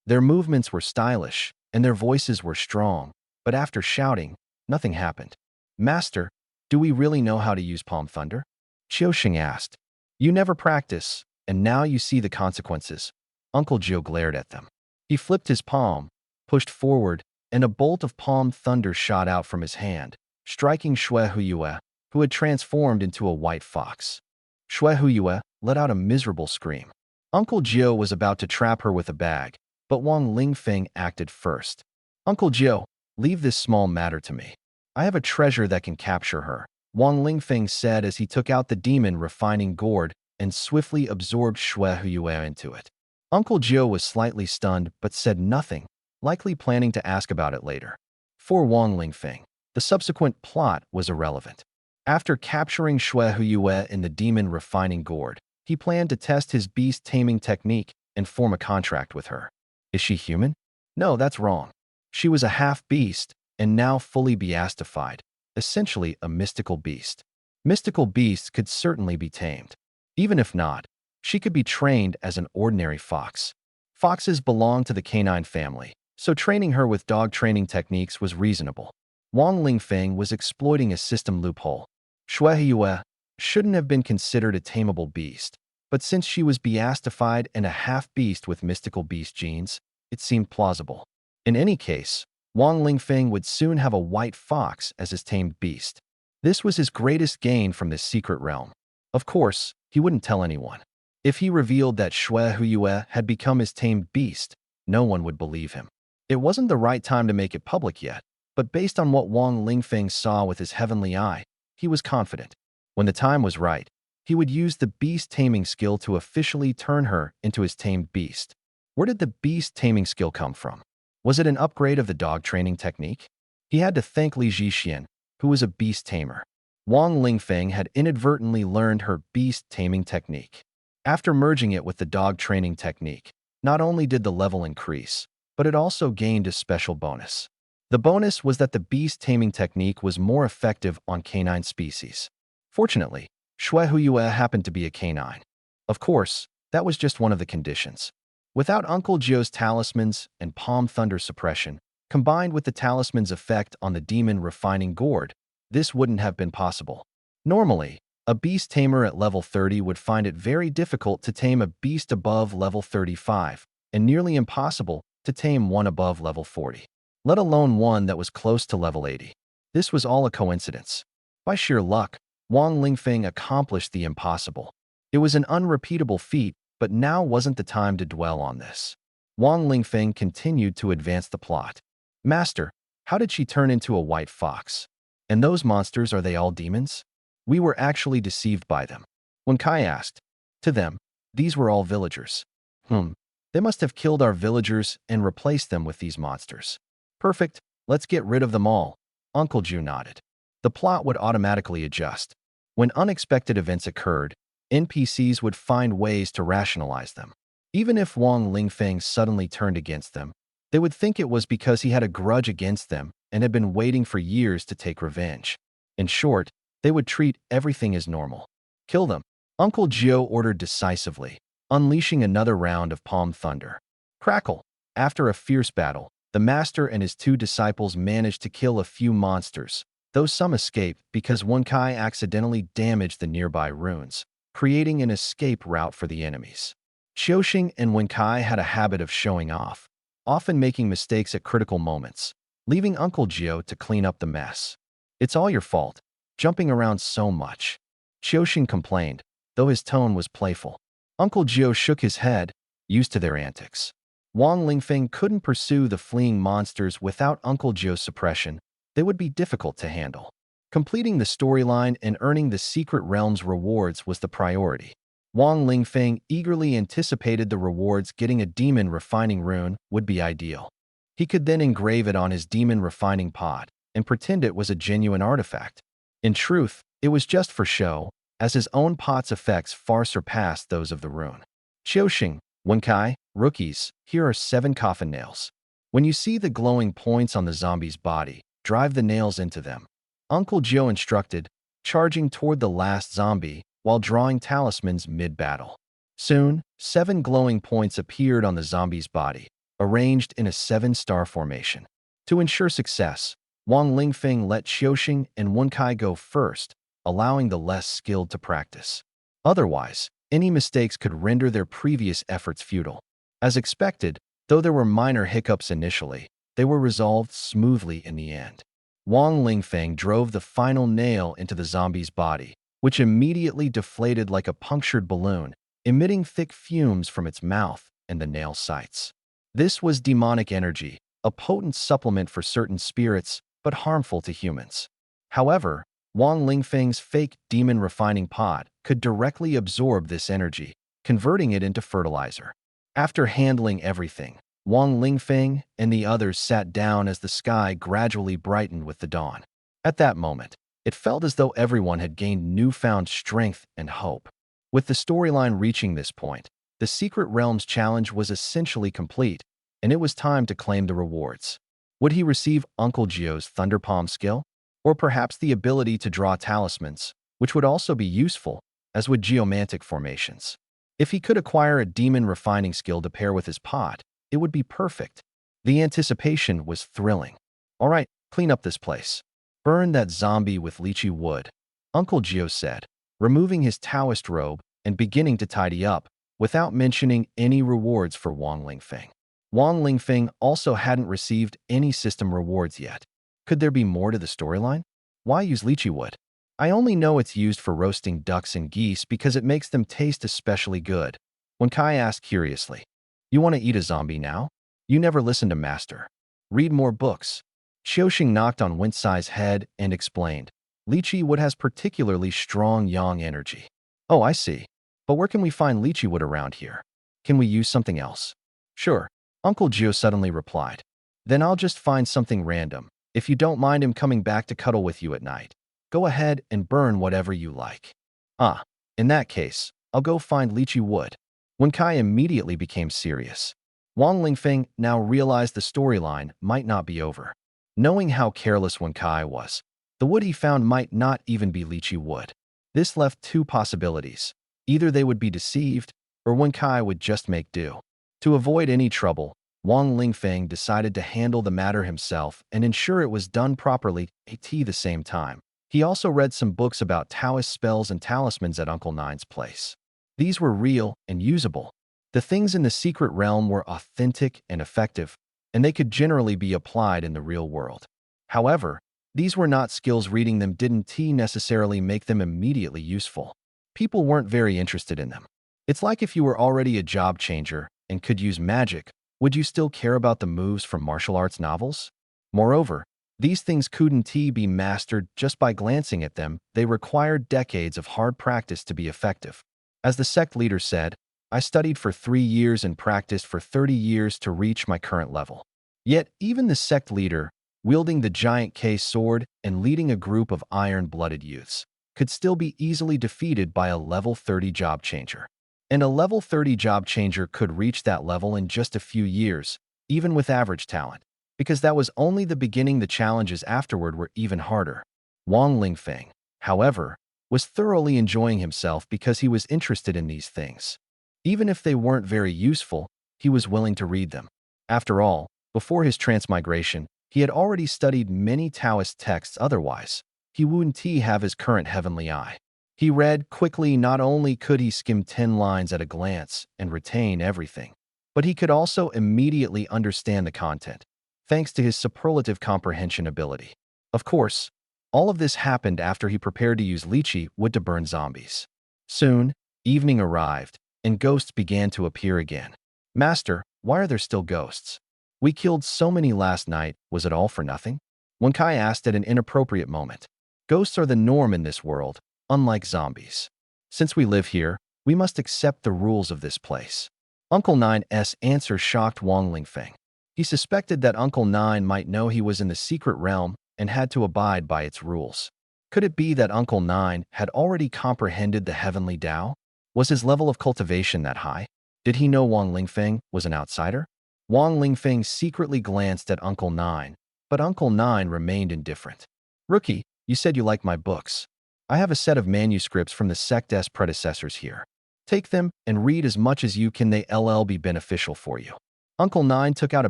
Their movements were stylish, and their voices were strong, but after shouting, nothing happened. Master, do we really know how to use palm thunder? Qiusheng asked. You never practice, and now you see the consequences. Uncle Jiu glared at them. He flipped his palm, pushed forward, and a bolt of palm thunder shot out from his hand, striking Shui Huyue, who had transformed into a white fox. Shui Huyue let out a miserable scream. Uncle Jiu was about to trap her with a bag, but Wang Lingfeng acted first. Uncle Jiu, leave this small matter to me. I have a treasure that can capture her, Wang Lingfeng said as he took out the demon refining gourd and swiftly absorbed Shui Huyue into it. Uncle Jiu was slightly stunned but said nothing, likely planning to ask about it later. For Wang Lingfeng, the subsequent plot was irrelevant. After capturing Shui Huyue in the demon refining gourd, he planned to test his beast-taming technique and form a contract with her. Is she human? No, that's wrong. She was a half-beast and now fully beastified, essentially a mystical beast. Mystical beasts could certainly be tamed. Even if not, she could be trained as an ordinary fox. Foxes belong to the canine family, so training her with dog training techniques was reasonable. Wang Lingfeng was exploiting a system loophole. Shui Huyue shouldn't have been considered a tameable beast, but since she was beastified and a half-beast with mystical beast genes, it seemed plausible. In any case, Wang Lingfeng would soon have a white fox as his tamed beast. This was his greatest gain from this secret realm. Of course, he wouldn't tell anyone. If he revealed that Shui Huyue had become his tamed beast, no one would believe him. It wasn't the right time to make it public yet, but based on what Wang Lingfeng saw with his heavenly eye, he was confident. When the time was right, he would use the beast taming skill to officially turn her into his tamed beast. Where did the beast taming skill come from? Was it an upgrade of the dog training technique? He had to thank Li Zhixian, who was a beast tamer. Wang Lingfeng had inadvertently learned her beast taming technique. After merging it with the dog training technique, not only did the level increase, but it also gained a special bonus. The bonus was that the beast taming technique was more effective on canine species. Fortunately, Shui Huyue happened to be a canine. Of course, that was just one of the conditions. Without Uncle Jio's talismans and Palm Thunder suppression, combined with the talisman's effect on the demon refining gourd, this wouldn't have been possible. Normally, a beast tamer at level 30 would find it very difficult to tame a beast above level 35, and nearly impossible to tame one above level 40, let alone one that was close to level 80. This was all a coincidence. By sheer luck, Wang Lingfeng accomplished the impossible. It was an unrepeatable feat, but now wasn't the time to dwell on this. Wang Lingfeng continued to advance the plot. Master, how did she turn into a white fox? And those monsters, are they all demons? We were actually deceived by them. When Kai asked, to them, these were all villagers. They must have killed our villagers and replaced them with these monsters. Perfect, let's get rid of them all. Uncle Ju nodded. The plot would automatically adjust. When unexpected events occurred, NPCs would find ways to rationalize them. Even if Wang Lingfeng suddenly turned against them, they would think it was because he had a grudge against them and had been waiting for years to take revenge. In short, they would treat everything as normal. Kill them, Uncle Jio ordered decisively, unleashing another round of Palm Thunder. Crackle! After a fierce battle, the master and his two disciples managed to kill a few monsters, though some escaped because Wen Kai accidentally damaged the nearby ruins, creating an escape route for the enemies. Qiuxing and Wen Kai had a habit of showing off, often making mistakes at critical moments, leaving Uncle Jio to clean up the mess. It's all your fault, jumping around so much, Qiuxing complained, though his tone was playful. Uncle Jio shook his head, used to their antics. Wang Lingfeng couldn't pursue the fleeing monsters without Uncle Jio's suppression. They would be difficult to handle. Completing the storyline and earning the Secret Realm's rewards was the priority. Wang Lingfeng eagerly anticipated the rewards. Getting a demon refining rune would be ideal. He could then engrave it on his demon refining pot and pretend it was a genuine artifact. In truth, it was just for show, as his own pot's effects far surpassed those of the rune. Qiuxing, Wen Kai, rookies, here are 7 coffin nails. When you see the glowing points on the zombie's body, drive the nails into them. Uncle Jio instructed, charging toward the last zombie while drawing talismans mid-battle. Soon, 7 glowing points appeared on the zombie's body, arranged in a 7-star formation. To ensure success, Wang Lingfeng let Qiuxing and Wen Kai go first, allowing the less skilled to practice. Otherwise, any mistakes could render their previous efforts futile. As expected, though there were minor hiccups initially, they were resolved smoothly in the end. Wang Lingfeng drove the final nail into the zombie's body, which immediately deflated like a punctured balloon, emitting thick fumes from its mouth and the nail sights. This was demonic energy, a potent supplement for certain spirits, but harmful to humans. However, Wang Lingfeng's fake demon refining pot could directly absorb this energy, converting it into fertilizer. After handling everything, Wang Lingfeng and the others sat down as the sky gradually brightened with the dawn. At that moment, it felt as though everyone had gained newfound strength and hope. With the storyline reaching this point, the Secret Realms challenge was essentially complete, and it was time to claim the rewards. Would he receive Uncle Jio's Thunder Palm skill? Or perhaps the ability to draw talismans, which would also be useful, as would geomantic formations. If he could acquire a demon refining skill to pair with his pot, it would be perfect. The anticipation was thrilling. All right, clean up this place. Burn that zombie with lychee wood, Uncle Jio said, removing his Taoist robe and beginning to tidy up, without mentioning any rewards for Wang Lingfeng. Wang Lingfeng also hadn't received any system rewards yet. Could there be more to the storyline? Why use lychee wood? I only know it's used for roasting ducks and geese because it makes them taste especially good. When Kai asked curiously, "You want to eat a zombie now? You never listen to Master. Read more books." Xiaoxing knocked on Wincai's head and explained, "Lychee wood has particularly strong yang energy." "Oh, I see. But where can we find lychee wood around here? Can we use something else?" "Sure," Uncle Gio suddenly replied. "Then I'll just find something random, if you don't mind him coming back to cuddle with you at night. Go ahead and burn whatever you like." "Ah, in that case, I'll go find lychee wood." Wen Kai immediately became serious. Wang Lingfeng now realized the storyline might not be over. Knowing how careless Wen Kai was, the wood he found might not even be lychee wood. This left two possibilities. Either they would be deceived, or Wen Kai would just make do. To avoid any trouble, Wang Lingfeng decided to handle the matter himself and ensure it was done properly at the same time. He also read some books about Taoist spells and talismans at Uncle Nine's place. These were real and usable. The things in the secret realm were authentic and effective, and they could generally be applied in the real world. However, these were not skills. Reading them didn't necessarily make them immediately useful. People weren't very interested in them. It's like if you were already a job changer and could use magic, would you still care about the moves from martial arts novels? Moreover, these things couldn't be mastered just by glancing at them. They required decades of hard practice to be effective. As the sect leader said, "I studied for 3 years and practiced for 30 years to reach my current level." Yet, even the sect leader, wielding the giant K sword and leading a group of iron-blooded youths, could still be easily defeated by a level 30 job changer. And a level 30 job changer could reach that level in just a few years, even with average talent. Because that was only the beginning. The challenges afterward were even harder. Wang Lingfeng, however, was thoroughly enjoying himself because he was interested in these things. Even if they weren't very useful, he was willing to read them. After all, before his transmigration, he had already studied many Taoist texts. Otherwise, he wouldn't have his current heavenly eye. He read quickly. Not only could he skim 10 lines at a glance and retain everything, but he could also immediately understand the content, thanks to his superlative comprehension ability. Of course, all of this happened after he prepared to use lychee wood to burn zombies. Soon, evening arrived, and ghosts began to appear again. "Master, why are there still ghosts? We killed so many last night. Was it all for nothing?" Wen Kai asked at an inappropriate moment. "Ghosts are the norm in this world, unlike zombies. Since we live here, we must accept the rules of this place." Uncle Nine's answer shocked Wang Lingfeng. He suspected that Uncle Nine might know he was in the secret realm and had to abide by its rules. Could it be that Uncle Nine had already comprehended the heavenly Tao? Was his level of cultivation that high? Did he know Wang Lingfeng was an outsider? Wang Lingfeng secretly glanced at Uncle Nine, but Uncle Nine remained indifferent. "Rookie, you said you like my books. I have a set of manuscripts from the sect's predecessors here. Take them and read as much as you can. They'll be beneficial for you." Uncle Nine took out a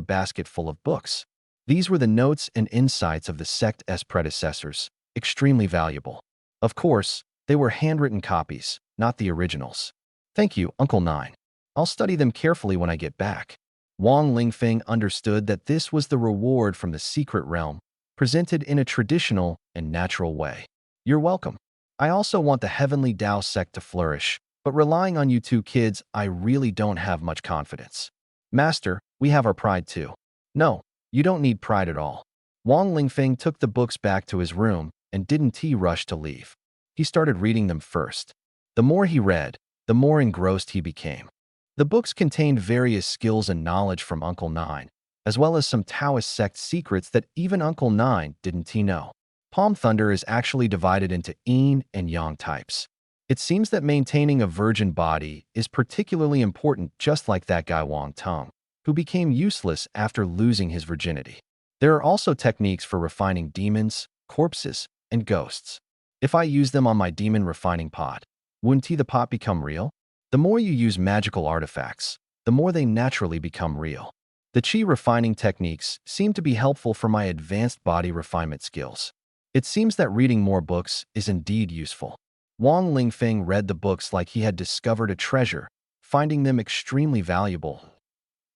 basket full of books. These were the notes and insights of the sect's predecessors, extremely valuable. Of course, they were handwritten copies, not the originals. "Thank you, Uncle Nine. I'll study them carefully when I get back." Wang Lingfeng understood that this was the reward from the secret realm, presented in a traditional and natural way. "You're welcome. I also want the heavenly Tao sect to flourish, but relying on you two kids, I really don't have much confidence." "Master, we have our pride too." "No, you don't need pride at all." Wang Lingfeng took the books back to his room and didn't rush to leave. He started reading them first. The more he read, the more engrossed he became. The books contained various skills and knowledge from Uncle Nine, as well as some Taoist sect secrets that even Uncle Nine didn't know. Palm thunder is actually divided into yin and yang types. It seems that maintaining a virgin body is particularly important, just like that guy Wang Tong, who became useless after losing his virginity. There are also techniques for refining demons, corpses, and ghosts. If I use them on my demon refining pot, wouldn't the pot become real? The more you use magical artifacts, the more they naturally become real. The chi refining techniques seem to be helpful for my advanced body refinement skills. It seems that reading more books is indeed useful. Wang Lingfeng read the books like he had discovered a treasure, finding them extremely valuable.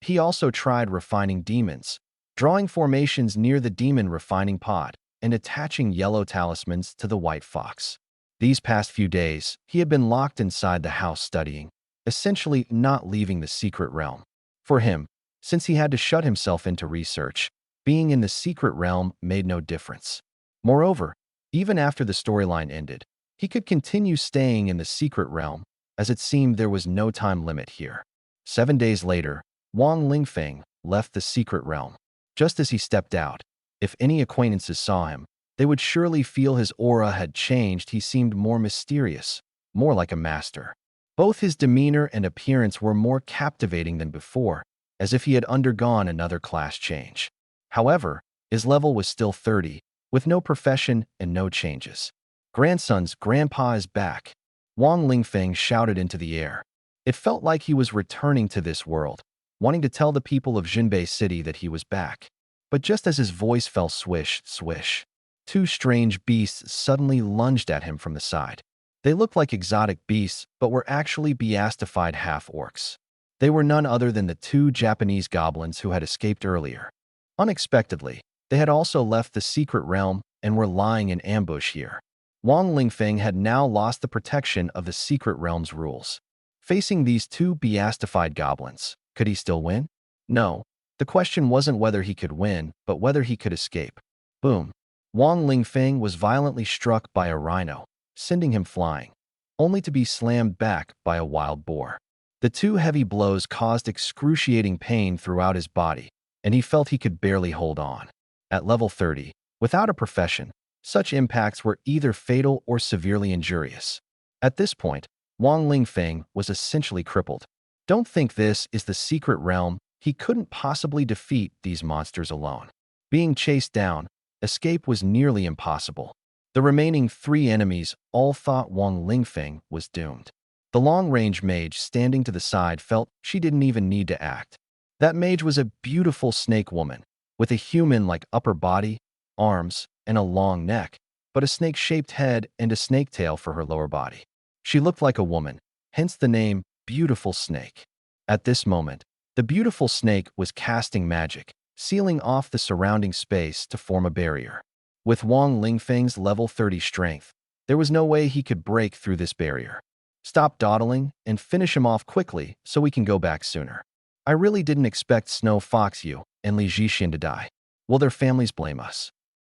He also tried refining demons, drawing formations near the demon refining pot, and attaching yellow talismans to the white fox. These past few days, he had been locked inside the house studying, essentially not leaving the secret realm. For him, since he had to shut himself into research, being in the secret realm made no difference. Moreover, even after the storyline ended, he could continue staying in the secret realm, as it seemed there was no time limit here. 7 days later, Wang Lingfeng left the secret realm. Just as he stepped out, if any acquaintances saw him, they would surely feel his aura had changed. He seemed more mysterious, more like a master. Both his demeanor and appearance were more captivating than before, as if he had undergone another class change. However, his level was still 30, with no profession and no changes. Grandson's grandpa is back. Wang Lingfeng shouted into the air. It felt like he was returning to this world, wanting to tell the people of Jinbei City that he was back. But just as his voice fell swish, swish, two strange beasts suddenly lunged at him from the side. They looked like exotic beasts, but were actually beastified half-orcs. They were none other than the two Japanese goblins who had escaped earlier. Unexpectedly, they had also left the secret realm and were lying in ambush here. Wang Lingfeng had now lost the protection of the secret realm's rules. Facing these two beastified goblins, could he still win? No. The question wasn't whether he could win, but whether he could escape. Boom. Wang Lingfeng was violently struck by a rhino, sending him flying, only to be slammed back by a wild boar. The two heavy blows caused excruciating pain throughout his body, and he felt he could barely hold on. At level 30, without a profession, such impacts were either fatal or severely injurious. At this point, Wang Lingfeng was essentially crippled. Don't think this is the secret realm. He couldn't possibly defeat these monsters alone. Being chased down, escape was nearly impossible. The remaining three enemies all thought Wang Lingfeng was doomed. The long-range mage standing to the side felt she didn't even need to act. That mage was a beautiful snake woman, with a human-like upper body, arms, and a long neck, but a snake-shaped head and a snake tail for her lower body. She looked like a woman, hence the name Beautiful Snake. At this moment, the beautiful snake was casting magic, sealing off the surrounding space to form a barrier. With Wang Lingfeng's level 30 strength, there was no way he could break through this barrier. Stop dawdling and finish him off quickly so we can go back sooner. I really didn't expect Snow Fox Yu and Li Zhixian to die. Will their families blame us?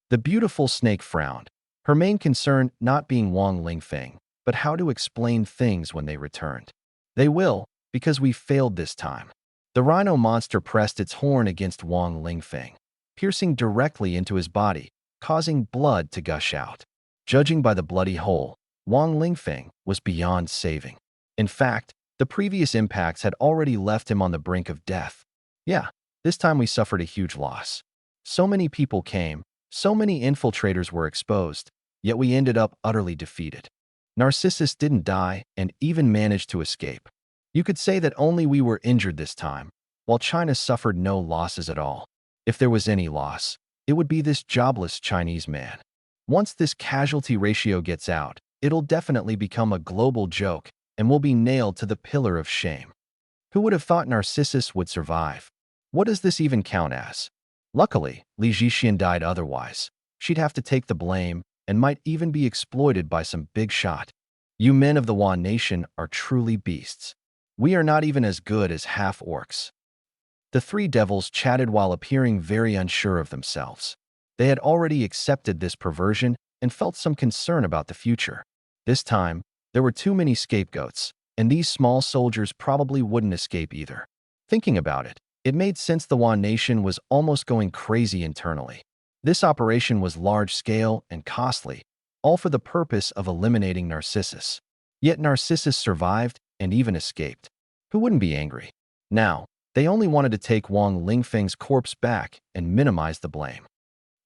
The beautiful snake frowned, her main concern not being Wang Lingfeng, but how to explain things when they returned. They will, because we failed this time. The rhino monster pressed its horn against Wang Lingfeng, piercing directly into his body, causing blood to gush out. Judging by the bloody hole, Wang Lingfeng was beyond saving. In fact, the previous impacts had already left him on the brink of death. Yeah, this time we suffered a huge loss. So many people came, so many infiltrators were exposed, yet we ended up utterly defeated. Narcissus didn't die and even managed to escape. You could say that only we were injured this time, while China suffered no losses at all. If there was any loss, it would be this jobless Chinese man. Once this casualty ratio gets out, it'll definitely become a global joke and will be nailed to the pillar of shame. Who would have thought Narcissus would survive? What does this even count as? Luckily, Li Zhixian died otherwise. She'd have to take the blame and might even be exploited by some big shot. You men of the Wan Nation are truly beasts. We are not even as good as half-orcs. The three devils chatted while appearing very unsure of themselves. They had already accepted this perversion and felt some concern about the future. This time, there were too many scapegoats, and these small soldiers probably wouldn't escape either. Thinking about it, it made sense the Wan Nation was almost going crazy internally. This operation was large-scale and costly, all for the purpose of eliminating Narcissus. Yet Narcissus survived and even escaped. Who wouldn't be angry? Now, they only wanted to take Wang Lingfeng's corpse back and minimize the blame.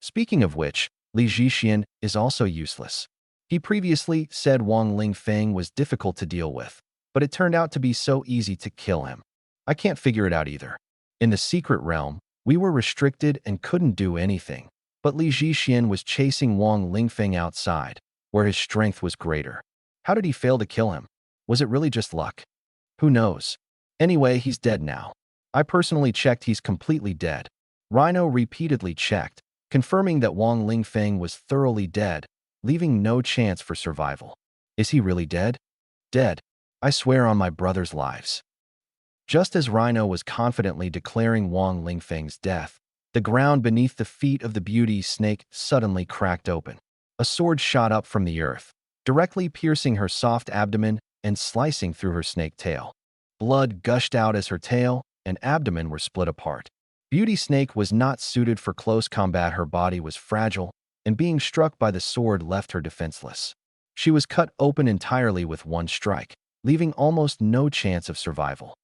Speaking of which, Li Zhixian is also useless. He previously said Wang Lingfeng was difficult to deal with, but it turned out to be so easy to kill him. I can't figure it out either. In the secret realm, we were restricted and couldn't do anything, but Li Zhixian was chasing Wang Lingfeng outside, where his strength was greater. How did he fail to kill him? Was it really just luck? Who knows? Anyway, he's dead now. I personally checked he's completely dead. Rhino repeatedly checked, confirming that Wang Lingfeng was thoroughly dead, leaving no chance for survival. Is he really dead? Dead. I swear on my brother's lives. Just as Rhino was confidently declaring Wang Lingfeng's death, the ground beneath the feet of the beauty snake suddenly cracked open. A sword shot up from the earth, directly piercing her soft abdomen and slicing through her snake tail. Blood gushed out as her tail and abdomen were split apart. Beauty Snake was not suited for close combat. Her body was fragile, and being struck by the sword left her defenseless. She was cut open entirely with one strike, leaving almost no chance of survival.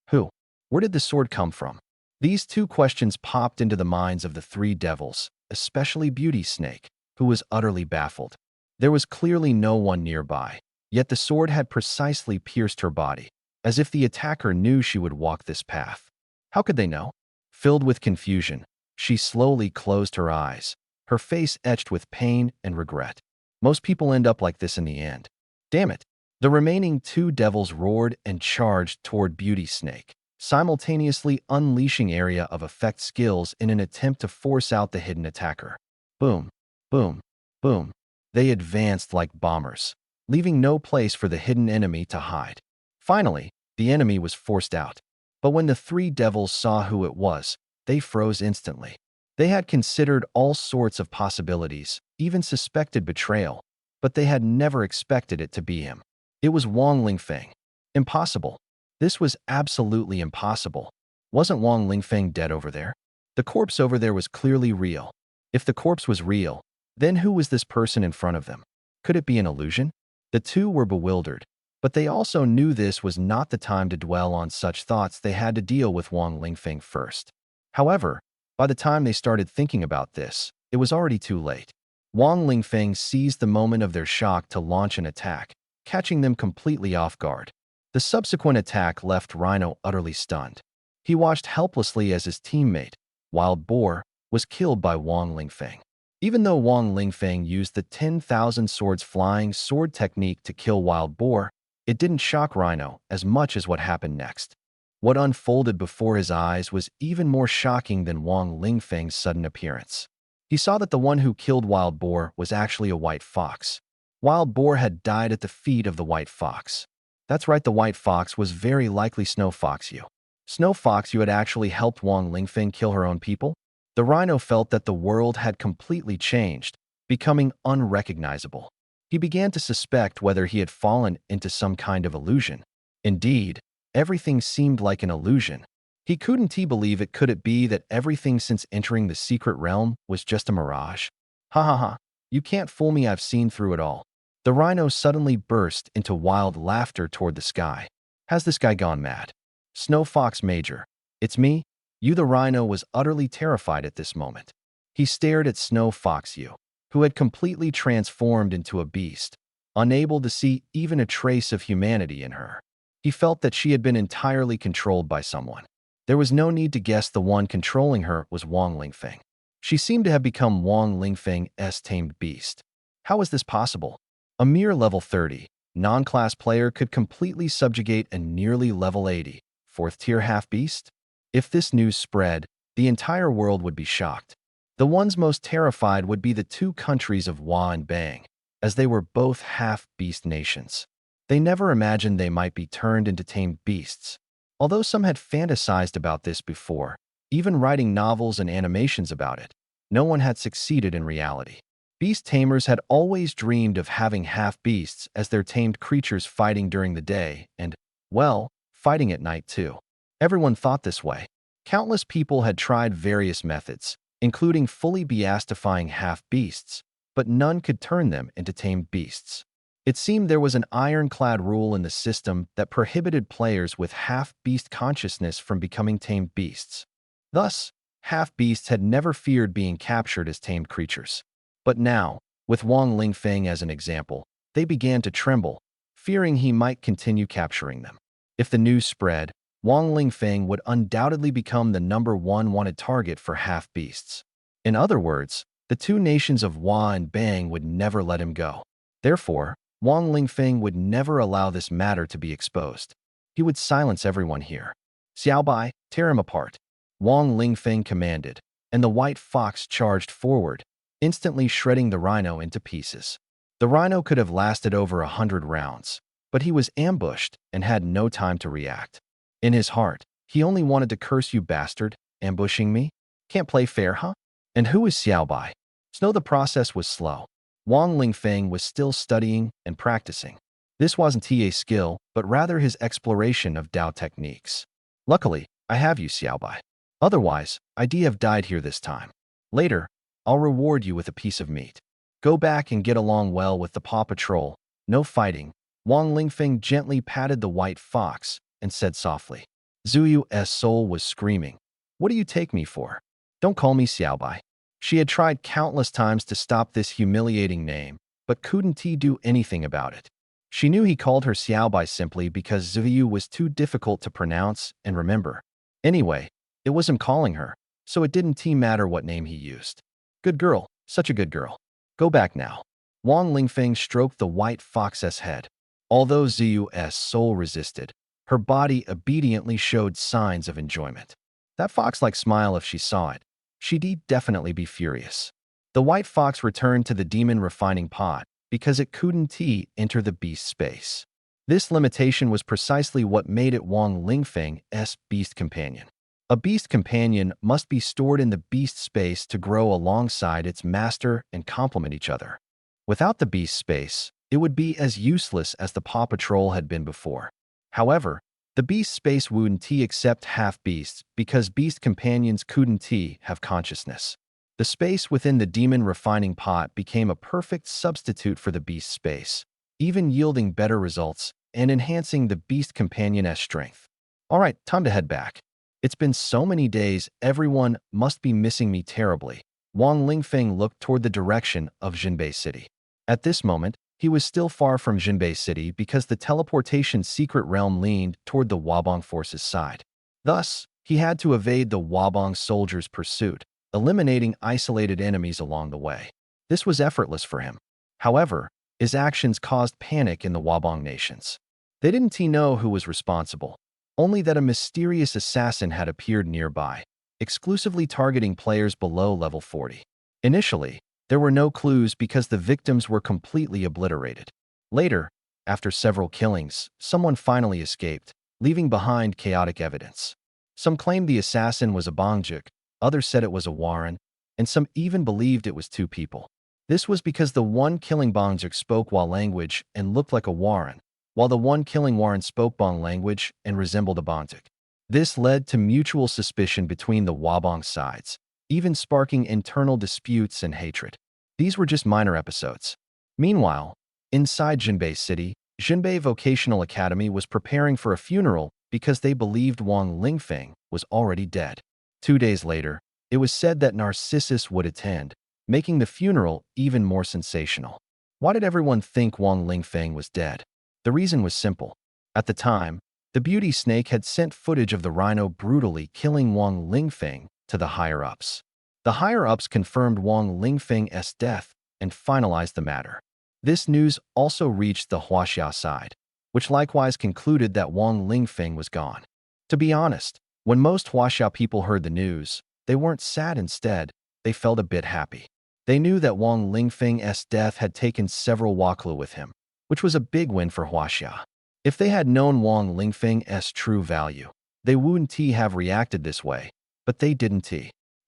Who? Where did the sword come from? These two questions popped into the minds of the three devils, especially Beauty Snake, who was utterly baffled. There was clearly no one nearby, yet the sword had precisely pierced her body, as if the attacker knew she would walk this path. How could they know? Filled with confusion, she slowly closed her eyes, her face etched with pain and regret. Most people end up like this in the end. Damn it! The remaining two devils roared and charged toward Beauty Snake, simultaneously unleashing area of effect skills in an attempt to force out the hidden attacker. Boom, boom, boom. They advanced like bombers, leaving no place for the hidden enemy to hide. Finally, the enemy was forced out. But when the three devils saw who it was, they froze instantly. They had considered all sorts of possibilities, even suspected betrayal, but they had never expected it to be him. It was Wang Lingfeng. Impossible. This was absolutely impossible. Wasn't Wang Lingfeng dead over there? The corpse over there was clearly real. If the corpse was real, then who was this person in front of them? Could it be an illusion? The two were bewildered, but they also knew this was not the time to dwell on such thoughts. They had to deal with Wang Lingfeng first. However, by the time they started thinking about this, it was already too late. Wang Lingfeng seized the moment of their shock to launch an attack, catching them completely off guard. The subsequent attack left Rhino utterly stunned. He watched helplessly as his teammate, Wild Boar, was killed by Wang Lingfeng. Even though Wang Lingfeng used the 10,000 swords flying sword technique to kill Wild Boar, it didn't shock Rhino as much as what happened next. What unfolded before his eyes was even more shocking than Wang Lingfeng's sudden appearance. He saw that the one who killed Wild Boar was actually a white fox. Wild Boar had died at the feet of the white fox. That's right, the white fox was very likely Snow Fox Yu. Snow Fox Yu had actually helped Wang Lingfeng kill her own people. The Rhino felt that the world had completely changed, becoming unrecognizable. He began to suspect whether he had fallen into some kind of illusion. Indeed, everything seemed like an illusion. He couldn't believe it. Could it be that everything since entering the secret realm was just a mirage? Ha ha ha, you can't fool me, I've seen through it all. The Rhino suddenly burst into wild laughter toward the sky. Has this guy gone mad? Snow Fox Major, it's me? You. The Rhino was utterly terrified at this moment. He stared at Snow Fox Yu, who had completely transformed into a beast, unable to see even a trace of humanity in her. He felt that she had been entirely controlled by someone. There was no need to guess. The one controlling her was Wang Lingfeng. She seemed to have become Wang Lingfeng's tamed beast. How was this possible? A mere level 30, non-class player could completely subjugate a nearly level 80, 4th-tier half-beast? If this news spread, the entire world would be shocked. The ones most terrified would be the two countries of Hua and Bang, as they were both half-beast nations. They never imagined they might be turned into tamed beasts. Although some had fantasized about this before, even writing novels and animations about it, no one had succeeded in reality. Beast tamers had always dreamed of having half-beasts as their tamed creatures fighting during the day and, well, fighting at night too. Everyone thought this way. Countless people had tried various methods, including fully beastifying half-beasts, but none could turn them into tamed beasts. It seemed there was an ironclad rule in the system that prohibited players with half-beast consciousness from becoming tamed beasts. Thus, half-beasts had never feared being captured as tamed creatures. But now, with Wang Lingfeng as an example, they began to tremble, fearing he might continue capturing them. If the news spread, Wang Lingfeng would undoubtedly become the #1 wanted target for half-beasts. In other words, the two nations of Hua and Bang would never let him go. Therefore, Wang Lingfeng would never allow this matter to be exposed. He would silence everyone here. Xiaobai, tear him apart. Wang Lingfeng commanded, and the white fox charged forward, instantly shredding the Rhino into pieces. The rhino could have lasted over 100 rounds, but he was ambushed and had no time to react. In his heart, he only wanted to curse, "You bastard, ambushing me? Can't play fair, huh?" And who is Xiaobai? So the process was slow. Wang Lingfeng was still studying and practicing. This wasn't a skill, but rather his exploration of Dao techniques. "Luckily, I have you, Xiaobai. Otherwise, I'd have died here this time. Later, I'll reward you with a piece of meat. Go back and get along well with the Paw Patrol. No fighting." Wang Lingfeng gently patted the white fox and said softly. Zuyu's soul was screaming. "What do you take me for? Don't call me Xiaobai." She had tried countless times to stop this humiliating name, but couldn't do anything about it. She knew he called her Xiaobai simply because Zuyu was too difficult to pronounce and remember. Anyway, it was him calling her, so it didn't matter what name he used. "Good girl, such a good girl. Go back now." Wang Lingfeng stroked the white fox's head. Although Ziyu's soul resisted, her body obediently showed signs of enjoyment. That fox-like smile, if she saw it, she'd definitely be furious. The white fox returned to the demon refining pot because it couldn't enter the beast space. This limitation was precisely what made it Wang Lingfeng's beast companion. A beast companion must be stored in the beast space to grow alongside its master and complement each other. Without the beast space, it would be as useless as the Paw Patrol had been before. However, the beast space wouldn't accept half-beasts because beast companions couldn't have consciousness. The space within the demon refining pot became a perfect substitute for the beast space, even yielding better results and enhancing the beast companion's strength. "All right, time to head back. It's been so many days, everyone must be missing me terribly." Wang Lingfeng looked toward the direction of Jinbei City. At this moment, he was still far from Jinbei City because the teleportation secret realm leaned toward the Wabong force's side. Thus, he had to evade the Wabong soldiers' pursuit, eliminating isolated enemies along the way. This was effortless for him. However, his actions caused panic in the Wabong nations. They didn't know who was responsible, only that a mysterious assassin had appeared nearby, exclusively targeting players below level 40. Initially, there were no clues because the victims were completely obliterated. Later, after several killings, someone finally escaped, leaving behind chaotic evidence. Some claimed the assassin was a Bangjuk, others said it was a Warren, and some even believed it was two people. This was because the one killing Bangjuk spoke Wa language and looked like a Warren, while the one killing Warren spoke Bong language and resembled a Bangjuk. This led to mutual suspicion between the Wabong sides, even sparking internal disputes and hatred. These were just minor episodes. Meanwhile, inside Jinbei City, Jinbei Vocational Academy was preparing for a funeral because they believed Wang Lingfeng was already dead. 2 days later, it was said that Narcissus would attend, making the funeral even more sensational. Why did everyone think Wang Lingfeng was dead? The reason was simple. At the time, the beauty snake had sent footage of the rhino brutally killing Wang Lingfeng to the higher-ups. The higher-ups confirmed Wang Lingfeng's death and finalized the matter. This news also reached the Huaxia side, which likewise concluded that Wang Lingfeng was gone. To be honest, when most Huaxia people heard the news, they weren't sad. Instead, they felt a bit happy. They knew that Wang Lingfeng's death had taken several Waklu with him, which was a big win for Huaxia. If they had known Wang Lingfeng's true value, they wouldn't have reacted this way, but they didn't.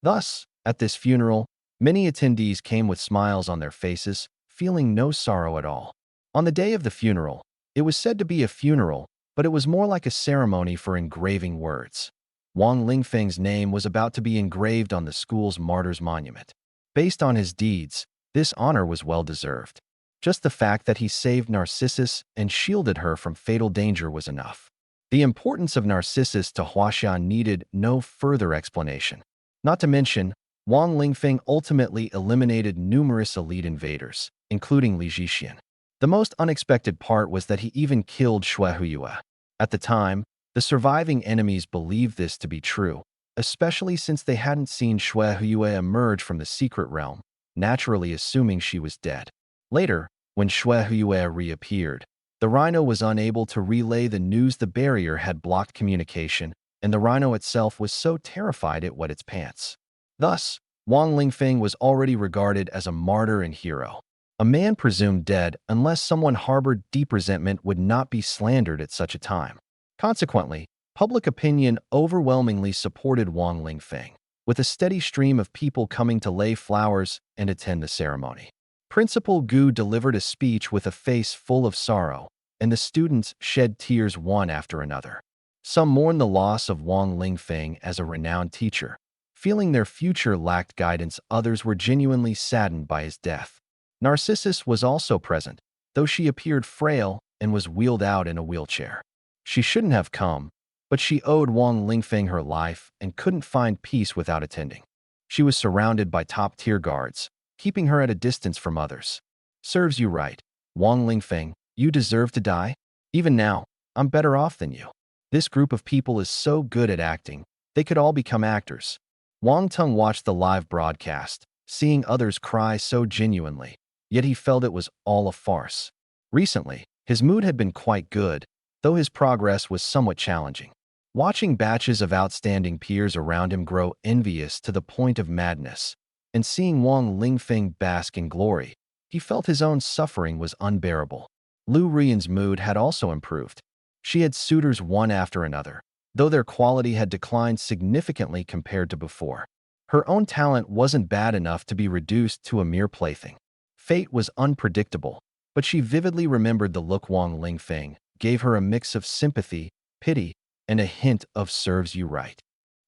Thus, at this funeral, many attendees came with smiles on their faces, feeling no sorrow at all. On the day of the funeral, it was said to be a funeral, but it was more like a ceremony for engraving words. Wang Lingfeng's name was about to be engraved on the school's martyrs monument. Based on his deeds, this honor was well-deserved. Just the fact that he saved Narcissus and shielded her from fatal danger was enough. The importance of Narcissus to Huaxian needed no further explanation. Not to mention, Wang Lingfeng ultimately eliminated numerous elite invaders, including Li Zhixian. The most unexpected part was that he even killed Shuehuiyue. At the time, the surviving enemies believed this to be true, especially since they hadn't seen Shuehuiyue emerge from the secret realm, naturally assuming she was dead. Later, when Shuehuiyue reappeared, the rhino was unable to relay the news. The barrier had blocked communication, and the rhino itself was so terrified it wet its pants. Thus, Wang Lingfeng was already regarded as a martyr and hero. A man presumed dead unless someone harbored deep resentment would not be slandered at such a time. Consequently, public opinion overwhelmingly supported Wang Lingfeng, with a steady stream of people coming to lay flowers and attend the ceremony. Principal Gu delivered a speech with a face full of sorrow, and the students shed tears one after another. Some mourned the loss of Wang Lingfeng as a renowned teacher. Feeling their future lacked guidance, others were genuinely saddened by his death. Narcissus was also present, though she appeared frail and was wheeled out in a wheelchair. She shouldn't have come, but she owed Wang Lingfeng her life and couldn't find peace without attending. She was surrounded by top-tier guards, keeping her at a distance from others. Serves you right, Wang Lingfeng, you deserve to die. Even now, I'm better off than you. This group of people is so good at acting, they could all become actors. Wang Tung watched the live broadcast, seeing others cry so genuinely, yet he felt it was all a farce. Recently, his mood had been quite good, though his progress was somewhat challenging. Watching batches of outstanding peers around him grow envious to the point of madness, and seeing Wang Lingfeng bask in glory, he felt his own suffering was unbearable. Lu Rian's mood had also improved. She had suitors one after another, though their quality had declined significantly compared to before. Her own talent wasn't bad enough to be reduced to a mere plaything. Fate was unpredictable, but she vividly remembered the look Wang Lingfeng gave her, a mix of sympathy, pity, and a hint of serves you right.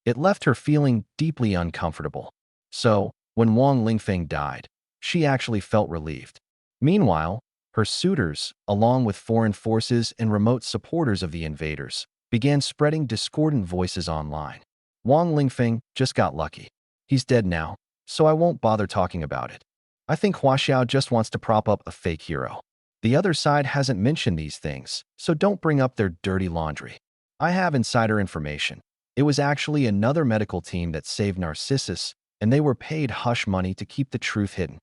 It left her feeling deeply uncomfortable. So, when Wang Lingfeng died, she actually felt relieved. Meanwhile, her suitors, along with foreign forces and remote supporters of the invaders, began spreading discordant voices online. Wang Lingfeng just got lucky. He's dead now, so I won't bother talking about it. I think Hua Xiao just wants to prop up a fake hero. The other side hasn't mentioned these things, so don't bring up their dirty laundry. I have insider information. It was actually another medical team that saved Narcissus, and they were paid hush money to keep the truth hidden.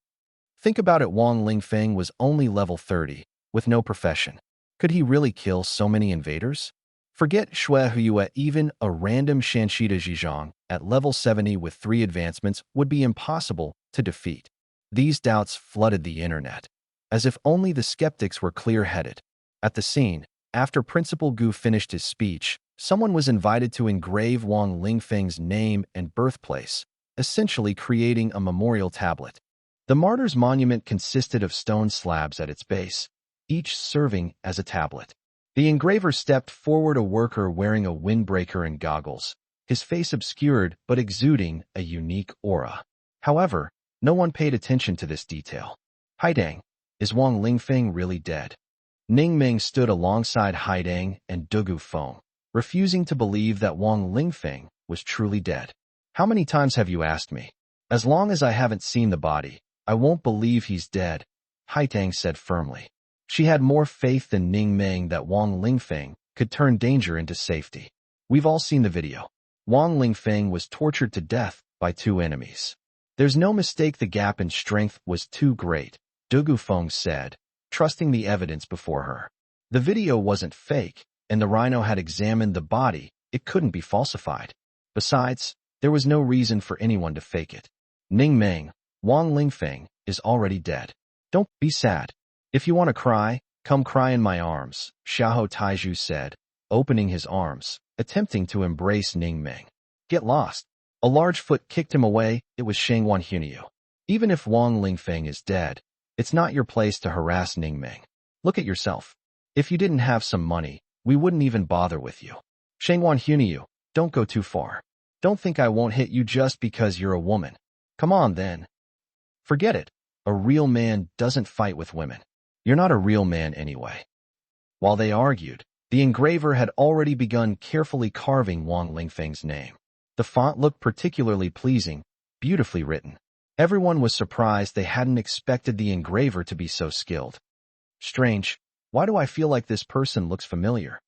Think about it, Wang Lingfeng was only level 30, with no profession. Could he really kill so many invaders? Forget Shui Huiyue, even a random Shanshida Zhizhong at level 70 with 3 advancements would be impossible to defeat. These doubts flooded the internet, as if only the skeptics were clear-headed. At the scene, after Principal Gu finished his speech, someone was invited to engrave Wang Lingfeng's name and birthplace, essentially creating a memorial tablet. The martyr's monument consisted of stone slabs at its base, each serving as a tablet. The engraver stepped forward, a worker wearing a windbreaker and goggles, his face obscured but exuding a unique aura. However, no one paid attention to this detail. Haidang, is Wang Lingfeng really dead? Ning Ming stood alongside Haidang and Dugu Feng, refusing to believe that Wang Lingfeng was truly dead. How many times have you asked me? As long as I haven't seen the body, I won't believe he's dead, Haidang said firmly. She had more faith than Ning Ming that Wang Lingfeng could turn danger into safety. We've all seen the video. Wang Lingfeng was tortured to death by 2 enemies. There's no mistake, the gap in strength was too great, Dugu Feng said, trusting the evidence before her. The video wasn't fake, and the rhino had examined the body. It couldn't be falsified. Besides, there was no reason for anyone to fake it. Ning Ming, Wang Lingfeng is already dead. Don't be sad. If you want to cry, come cry in my arms, Xiaohou Taizhu said, opening his arms, attempting to embrace Ning Ming. Get lost. A large foot kicked him away. It was Shangwan Hunyu. Even if Wang Lingfeng is dead, it's not your place to harass Ning Ming. Look at yourself. If you didn't have some money, we wouldn't even bother with you. Shangwan Hunyu, don't go too far. Don't think I won't hit you just because you're a woman. Come on then. Forget it. A real man doesn't fight with women. You're not a real man anyway. While they argued, the engraver had already begun carefully carving Wang Lingfeng's name. The font looked particularly pleasing, beautifully written. Everyone was surprised. They hadn't expected the engraver to be so skilled. Strange, why do I feel like this person looks familiar?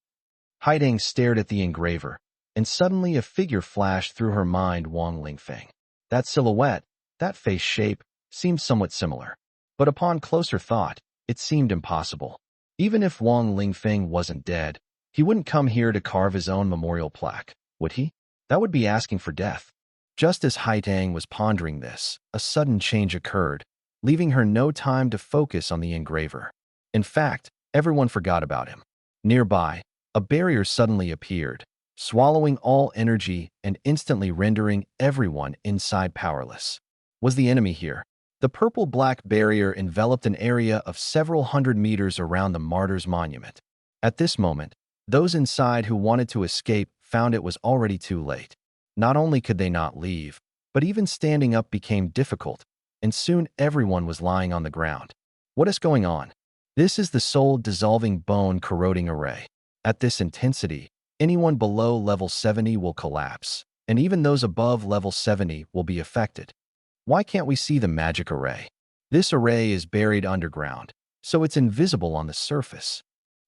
Haidang stared at the engraver, and suddenly a figure flashed through her mind. Wang Lingfeng. That silhouette, that face shape, seemed somewhat similar. But upon closer thought, it seemed impossible. Even if Wang Lingfeng wasn't dead, he wouldn't come here to carve his own memorial plaque, would he? That would be asking for death. Just as Haidang was pondering this, a sudden change occurred. leaving her no time to focus on the engraver. In fact, everyone forgot about him. Nearby, a barrier suddenly appeared, swallowing all energy and instantly rendering everyone inside powerless. Was the enemy here? The purple-black barrier enveloped an area of several hundred meters around the Martyrs' Monument. At this moment, those inside who wanted to escape found it was already too late. Not only could they not leave, but even standing up became difficult, and soon everyone was lying on the ground. What is going on? This is the soul-dissolving bone-corroding array. At this intensity, anyone below level 70 will collapse, and even those above level 70 will be affected. Why can't we see the magic array? This array is buried underground, so it's invisible on the surface.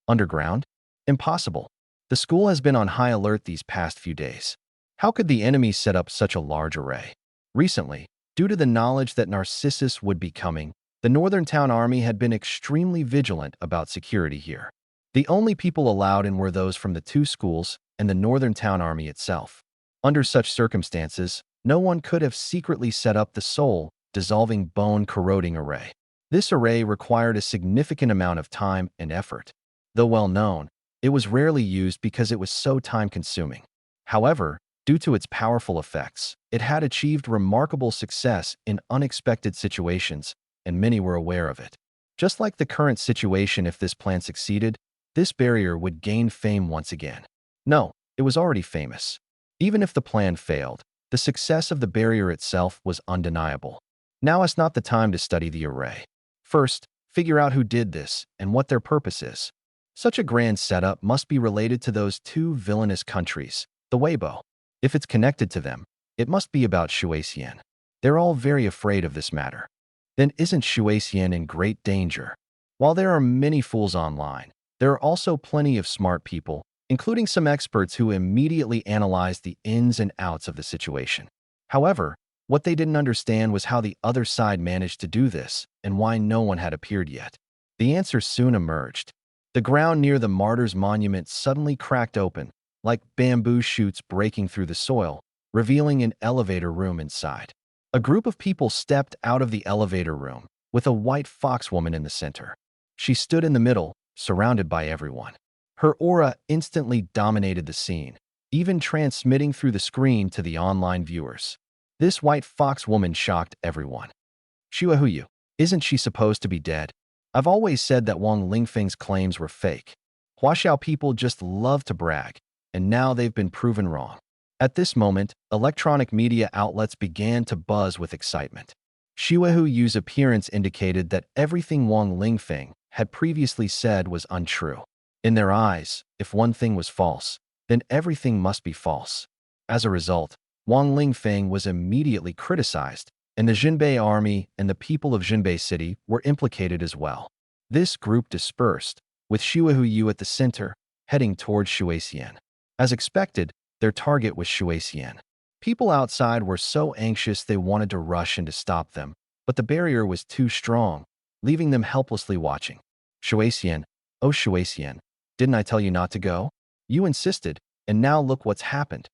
Underground? Impossible. The school has been on high alert these past few days. How could the enemy set up such a large array? Recently, due to the knowledge that Narcissus would be coming, the Northern Town Army had been extremely vigilant about security here. The only people allowed in were those from the two schools and the Northern Town Army itself. Under such circumstances, no one could have secretly set up the soul-dissolving bone-corroding array. This array required a significant amount of time and effort. Though well known, it was rarely used because it was so time-consuming. However, due to its powerful effects, it had achieved remarkable success in unexpected situations, and many were aware of it. Just like the current situation, if this plan succeeded, this barrier would gain fame once again. No, it was already famous. Even if the plan failed, the success of the barrier itself was undeniable. Now is not the time to study the array. First, figure out who did this and what their purpose is. Such a grand setup must be related to those two villainous countries, the Weibo. If it's connected to them, it must be about Shuexian. They're all very afraid of this matter. Then isn't Shuexian in great danger? While there are many fools online, there are also plenty of smart people, including some experts who immediately analyzed the ins and outs of the situation. However, what they didn't understand was how the other side managed to do this and why no one had appeared yet. The answer soon emerged. The ground near the Martyrs' Monument suddenly cracked open, like bamboo shoots breaking through the soil, revealing an elevator room inside. A group of people stepped out of the elevator room, with a white fox woman in the center. She stood in the middle, surrounded by everyone. Her aura instantly dominated the scene, even transmitting through the screen to the online viewers. This white fox woman shocked everyone. Shuahuyu, isn't she supposed to be dead? I've always said that Wang Lingfeng's claims were fake. Huaxiao people just love to brag, and now they've been proven wrong. At this moment, electronic media outlets began to buzz with excitement. Shuahuyu's appearance indicated that everything Wang Lingfeng had previously said was untrue. In their eyes, if one thing was false, then everything must be false. As a result, Wang Lingfeng was immediately criticized, and the Jinbei army and the people of Jinbei City were implicated as well. This group dispersed, with Shuahuyu at the center, heading towards Shuexian. As expected, their target was Shuexian. People outside were so anxious they wanted to rush in to stop them, but the barrier was too strong, leaving them helplessly watching. Shuexian, oh Shuexian, didn't I tell you not to go? You insisted, and now look what's happened.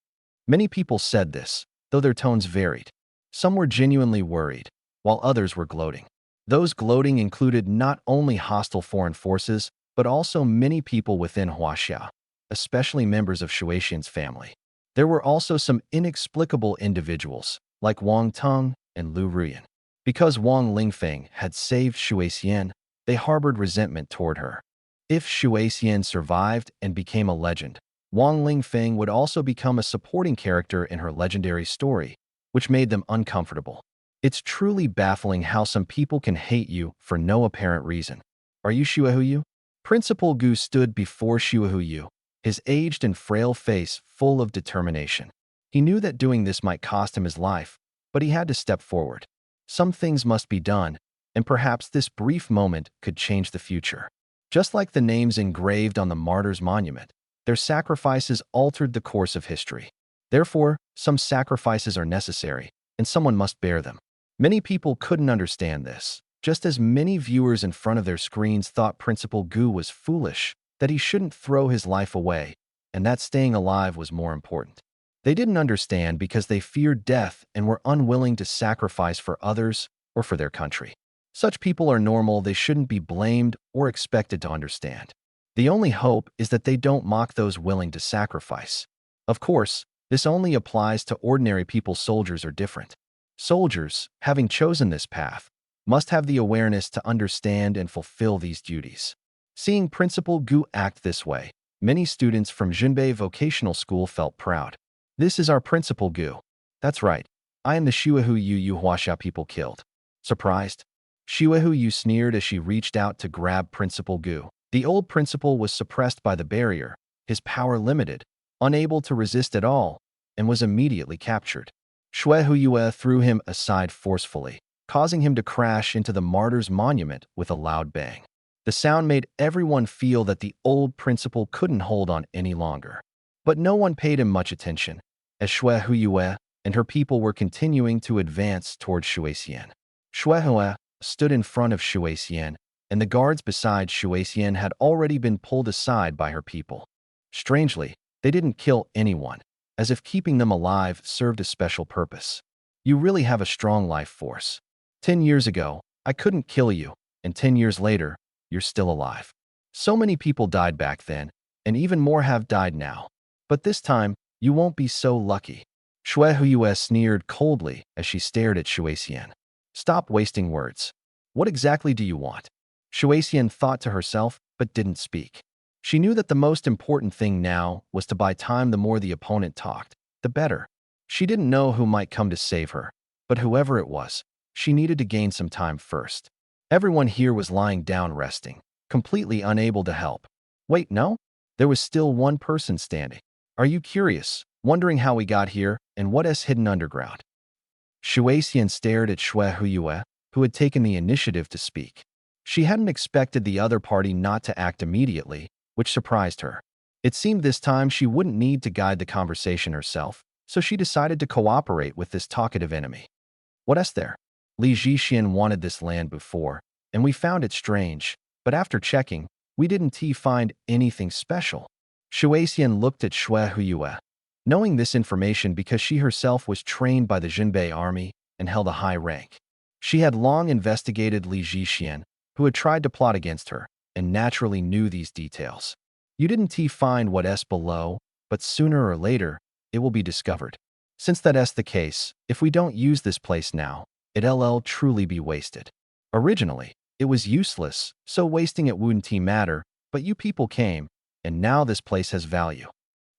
Many people said this, though their tones varied. Some were genuinely worried, while others were gloating. Those gloating included not only hostile foreign forces, but also many people within Huaxia, especially members of Shuexian's family. There were also some inexplicable individuals, like Wang Teng and Lu Ruyan. Because Wang Lingfeng had saved Shuexian, they harbored resentment toward her. If Shuexian survived and became a legend, Wang Lingfeng would also become a supporting character in her legendary story, which made them uncomfortable. It's truly baffling how some people can hate you for no apparent reason. Are you Shuahuyu? Principal Gu stood before Shuahuyu, his aged and frail face full of determination. He knew that doing this might cost him his life, but he had to step forward. Some things must be done, and perhaps this brief moment could change the future. Just like the names engraved on the Martyrs' Monument, their sacrifices altered the course of history. Therefore, some sacrifices are necessary, and someone must bear them. Many people couldn't understand this, just as many viewers in front of their screens thought Principal Gu was foolish, that he shouldn't throw his life away, and that staying alive was more important. They didn't understand because they feared death and were unwilling to sacrifice for others or for their country. Such people are normal, they shouldn't be blamed or expected to understand. The only hope is that they don't mock those willing to sacrifice. Of course, this only applies to ordinary people. Soldiers are different. Soldiers, having chosen this path, must have the awareness to understand and fulfill these duties. Seeing Principal Gu act this way, many students from Jinbei Vocational School felt proud. This is our Principal Gu. That's right. I am the Shuahu Yu Huaxia people killed. Surprised? Shuahu Yu sneered as she reached out to grab Principal Gu. The old principal was suppressed by the barrier, his power limited, unable to resist at all, and was immediately captured. Shuahu Yue threw him aside forcefully, causing him to crash into the martyr's monument with a loud bang. The sound made everyone feel that the old principal couldn't hold on any longer. But no one paid him much attention, as Shuahu Yue and her people were continuing to advance towards Shuixian. Shuaihue stood in front of Shuixian, and the guards beside Shuixian had already been pulled aside by her people. Strangely, they didn't kill anyone, as if keeping them alive served a special purpose. You really have a strong life force. 10 years ago, I couldn't kill you, and 10 years later, you're still alive. So many people died back then, and even more have died now. But this time, you won't be so lucky. Shuaihue sneered coldly as she stared at Shuixian. Stop wasting words. What exactly do you want? Shuixian thought to herself, but didn't speak. She knew that the most important thing now was to buy time. The more the opponent talked, the better. She didn't know who might come to save her, but whoever it was, she needed to gain some time first. Everyone here was lying down resting, completely unable to help. Wait, no? There was still one person standing. Are you curious, wondering how we got here and what is hidden underground? Shuixian stared at Shuaihue, who had taken the initiative to speak. She hadn't expected the other party not to act immediately, which surprised her. It seemed this time she wouldn't need to guide the conversation herself, so she decided to cooperate with this talkative enemy. What is there? Li Zhixian wanted this land before, and we found it strange, but after checking, we didn't find anything special. Shuixian looked at Shuaihue. Knowing this information because she herself was trained by the Jinbei army and held a high rank. She had long investigated Li Zhixian, who had tried to plot against her, and naturally knew these details. You didn't find what's below, but sooner or later, it will be discovered. Since that's the case, if we don't use this place now, it'll truly be wasted. Originally, it was useless, so wasting it wouldn't matter, but you people came, and now this place has value.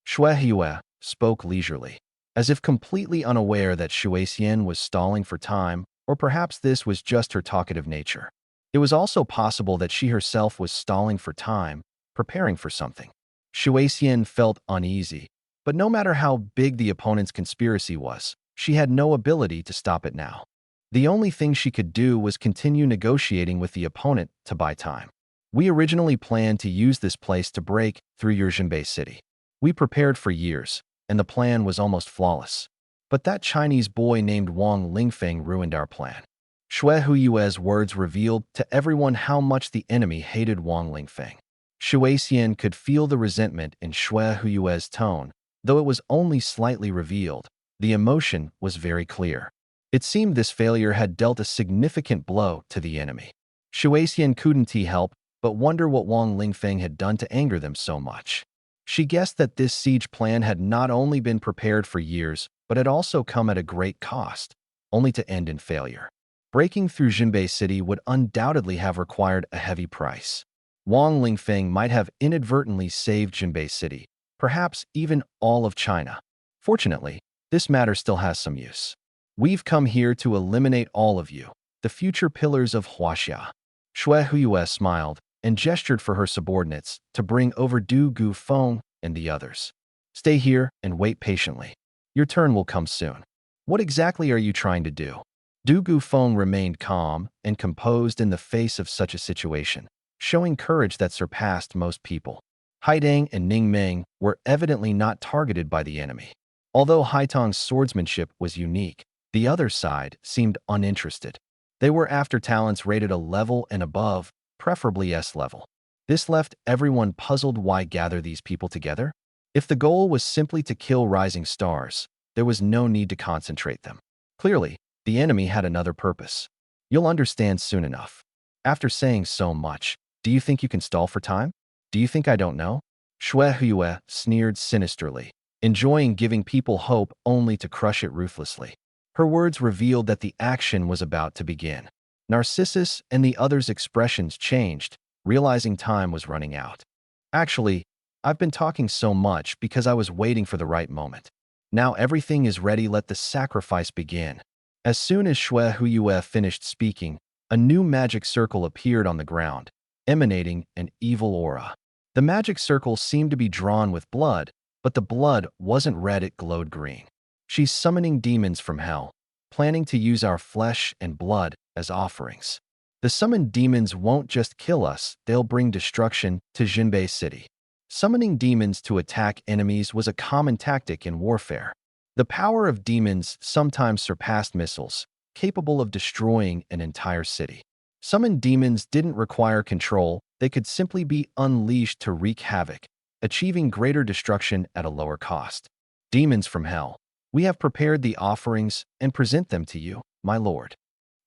Shuaihue spoke leisurely, as if completely unaware that Shuixian was stalling for time, or perhaps this was just her talkative nature. It was also possible that she herself was stalling for time, preparing for something. Shuixian felt uneasy, but no matter how big the opponent's conspiracy was, she had no ability to stop it now. The only thing she could do was continue negotiating with the opponent to buy time. We originally planned to use this place to break through your Jinbei city. We prepared for years, and the plan was almost flawless. But that Chinese boy named Wang Lingfeng ruined our plan. Shuaihue's words revealed to everyone how much the enemy hated Wang Lingfeng. Shuixian could feel the resentment in Shuaihue's tone, though it was only slightly revealed. The emotion was very clear. It seemed this failure had dealt a significant blow to the enemy. Shuixian couldn't help but wonder what Wang Lingfeng had done to anger them so much. She guessed that this siege plan had not only been prepared for years, but had also come at a great cost, only to end in failure. Breaking through Jinbei City would undoubtedly have required a heavy price. Wang Lingfeng might have inadvertently saved Jinbei City, perhaps even all of China. Fortunately, this matter still has some use. We've come here to eliminate all of you, the future pillars of Huaxia. Shuaihue smiled and gestured for her subordinates to bring over Du Gufeng and the others. Stay here and wait patiently. Your turn will come soon. What exactly are you trying to do? Du Gufeng remained calm and composed in the face of such a situation, showing courage that surpassed most people. Haidang and Ning Meng were evidently not targeted by the enemy. Although Haitang's swordsmanship was unique, the other side seemed uninterested. They were after talents rated a level and above, preferably S level. This left everyone puzzled. Why gather these people together? If the goal was simply to kill rising stars, there was no need to concentrate them. Clearly, the enemy had another purpose. You'll understand soon enough. After saying so much, do you think you can stall for time? Do you think I don't know? Xue Huiyue sneered sinisterly, enjoying giving people hope only to crush it ruthlessly. Her words revealed that the action was about to begin. Narcissus and the others' expressions changed, realizing time was running out. Actually, I've been talking so much because I was waiting for the right moment. Now everything is ready, let the sacrifice begin. As soon as Xue Huiyue finished speaking, a new magic circle appeared on the ground, emanating an evil aura. The magic circle seemed to be drawn with blood, but the blood wasn't red, it glowed green. She's summoning demons from hell, planning to use our flesh and blood as offerings. The summoned demons won't just kill us, they'll bring destruction to Jinbei City. Summoning demons to attack enemies was a common tactic in warfare. The power of demons sometimes surpassed missiles, capable of destroying an entire city. Summoned demons didn't require control, they could simply be unleashed to wreak havoc, achieving greater destruction at a lower cost. Demons from hell, we have prepared the offerings and present them to you, my lord.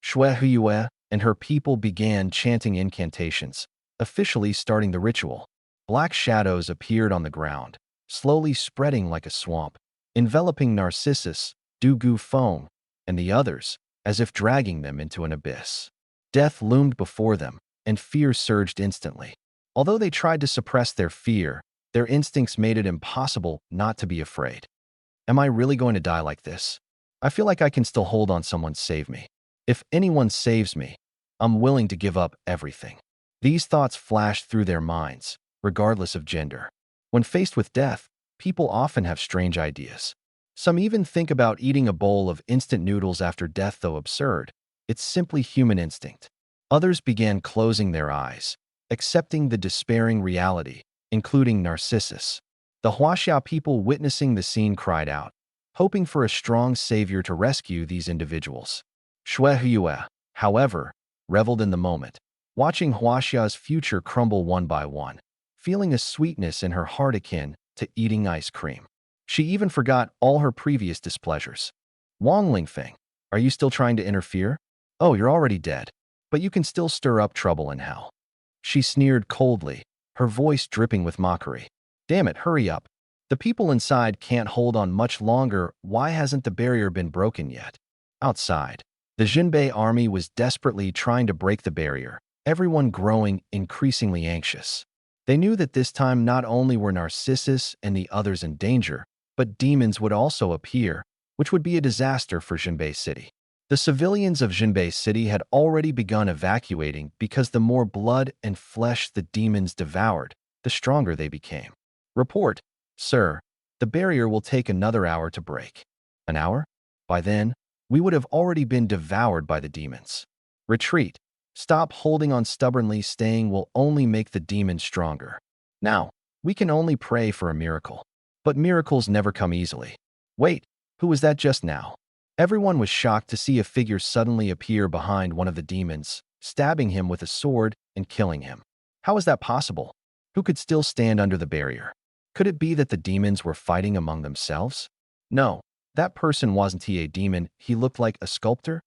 Xue Huiyue and her people began chanting incantations, officially starting the ritual. Black shadows appeared on the ground, slowly spreading like a swamp, enveloping Narcissus, Dugu Feng, and the others, as if dragging them into an abyss. Death loomed before them, and fear surged instantly. Although they tried to suppress their fear, their instincts made it impossible not to be afraid. Am I really going to die like this? I feel like I can still hold on. Someone save me. If anyone saves me, I'm willing to give up everything. These thoughts flashed through their minds, regardless of gender. When faced with death, people often have strange ideas. Some even think about eating a bowl of instant noodles after death, though absurd. It's simply human instinct. Others began closing their eyes, accepting the despairing reality, including Narcissus. The Huaxia people witnessing the scene cried out, hoping for a strong savior to rescue these individuals. Xue Huiyue, however, reveled in the moment, watching Huaxia's future crumble one by one, feeling a sweetness in her heart akin to eating ice cream. She even forgot all her previous displeasures. Wang Lingfeng, are you still trying to interfere? Oh, you're already dead, but you can still stir up trouble in hell. She sneered coldly, her voice dripping with mockery. Damn it, hurry up. The people inside can't hold on much longer. Why hasn't the barrier been broken yet? Outside, the Jinbei army was desperately trying to break the barrier, everyone growing increasingly anxious. They knew that this time not only were Narcissus and the others in danger, but demons would also appear, which would be a disaster for Jinbei City. The civilians of Jinbei City had already begun evacuating because the more blood and flesh the demons devoured, the stronger they became. Report, sir, the barrier will take another hour to break. An hour? By then, we would have already been devoured by the demons. Retreat. Stop holding on stubbornly. Staying will only make the demons stronger. Now, we can only pray for a miracle. But miracles never come easily. Wait, who was that just now? Everyone was shocked to see a figure suddenly appear behind one of the demons, stabbing him with a sword and killing him. How is that possible? Who could still stand under the barrier? Could it be that the demons were fighting among themselves? No, that person wasn't a demon. He looked like a sculptor.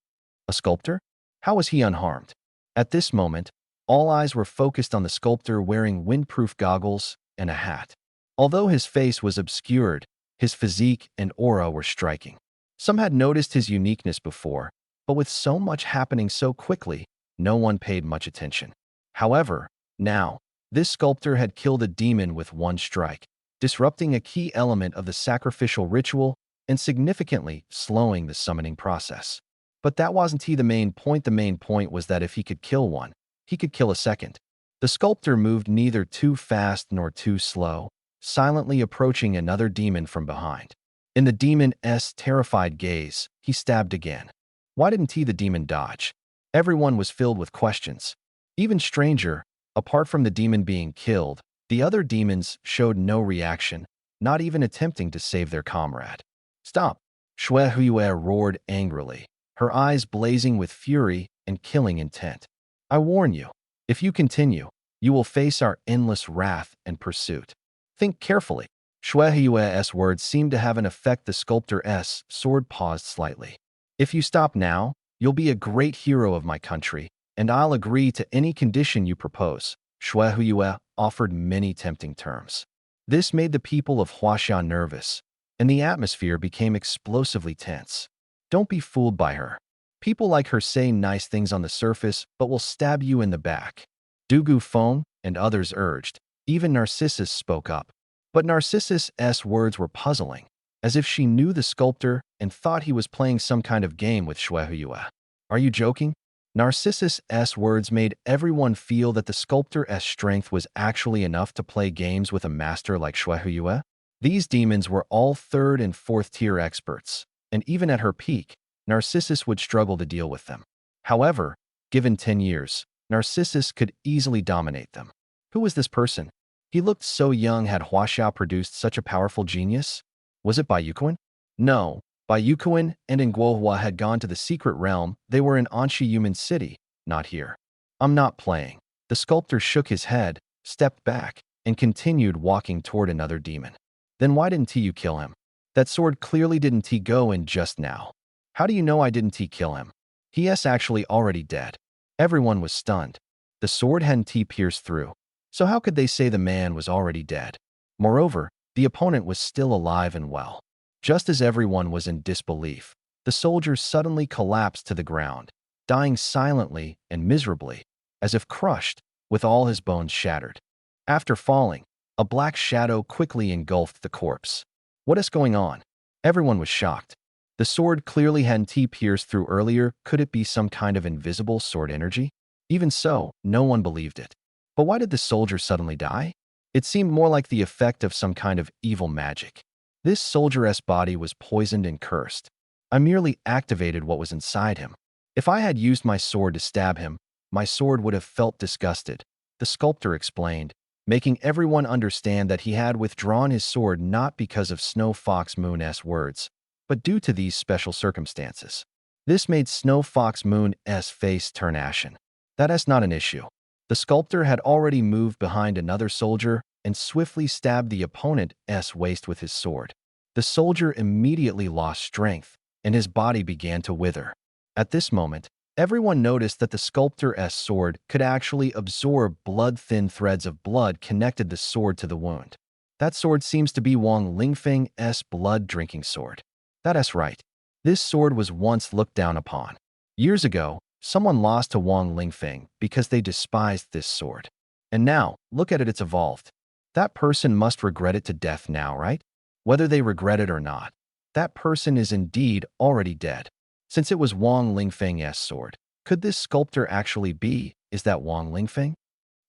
A sculptor? How was he unharmed? At this moment, all eyes were focused on the sculptor wearing windproof goggles and a hat. Although his face was obscured, his physique and aura were striking. Some had noticed his uniqueness before, but with so much happening so quickly, no one paid much attention. However, now, this sculptor had killed a demon with one strike, disrupting a key element of the sacrificial ritual and significantly slowing the summoning process. But that wasn't the main point. The main point was that if he could kill one, he could kill a second. The sculptor moved neither too fast nor too slow, silently approaching another demon from behind. In the demon's terrified gaze, he stabbed again. Why didn't the demon dodge? Everyone was filled with questions. Even stranger, apart from the demon being killed, the other demons showed no reaction, not even attempting to save their comrade. Stop! Xue Huiyue roared angrily, her eyes blazing with fury and killing intent. I warn you, if you continue, you will face our endless wrath and pursuit. Think carefully. Xue Huiyue's words seemed to have an effect. The sculptor's sword paused slightly. If you stop now, You'll be a great hero of my country, and I'll agree to any condition you propose. Xue Huiyue offered many tempting terms. This made the people of Huaxia nervous, and the atmosphere became explosively tense. Don't be fooled by her. People like her say nice things on the surface, but will stab you in the back. Du Gufeng and others urged. Even Narcissus spoke up. But Narcissus's words were puzzling, as if she knew the sculptor and thought he was playing some kind of game with Xue Huiyue. Are you joking? Narcissus's words made everyone feel that the sculptor's strength was actually enough to play games with a master like Xue Huiyue. These demons were all third and fourth tier experts, and even at her peak, Narcissus would struggle to deal with them. However, given 10 years, Narcissus could easily dominate them. Who was this person? He looked so young. Had Huaxiao produced such a powerful genius? Was it Bai Yuquan? No. Bai Yuquan and Nguohua had gone to the secret realm. They were in Anshi Human City, not here. I'm not playing. The sculptor shook his head, stepped back, and continued walking toward another demon. Then why didn't you kill him? That sword clearly didn't go in just now. How do you know I didn't kill him? He's actually already dead. Everyone was stunned. The sword hadn't pierced through. So how could they say the man was already dead? Moreover, the opponent was still alive and well. Just as everyone was in disbelief, the soldier suddenly collapsed to the ground, dying silently and miserably, as if crushed, with all his bones shattered. After falling, a black shadow quickly engulfed the corpse. What is going on? Everyone was shocked. The sword clearly hadn't pierced through earlier. Could it be some kind of invisible sword energy? Even so, no one believed it. But why did the soldier suddenly die? It seemed more like the effect of some kind of evil magic. This soldier's body was poisoned and cursed. I merely activated what was inside him. If I had used my sword to stab him, my sword would have felt disgusted, the sculptor explained, making everyone understand that he had withdrawn his sword not because of Snow Fox Moon's words, but due to these special circumstances. This made Snow Fox Moon's face turn ashen. That's not an issue. The sculptor had already moved behind another soldier and swiftly stabbed the opponent's waist with his sword. The soldier immediately lost strength, and his body began to wither. At this moment, everyone noticed that the sculptor's sword could actually absorb blood. Thin threads of blood connected the sword to the wound. That sword seems to be Wang Lingfeng's blood-drinking sword. That's right. This sword was once looked down upon. Years ago, someone lost to Wang Lingfeng because they despised this sword. And now, look at it, it's evolved. That person must regret it to death now, right? Whether they regret it or not, that person is indeed already dead. Since it was Wang Lingfeng's sword, could this sculptor actually be? Is that Wang Lingfeng?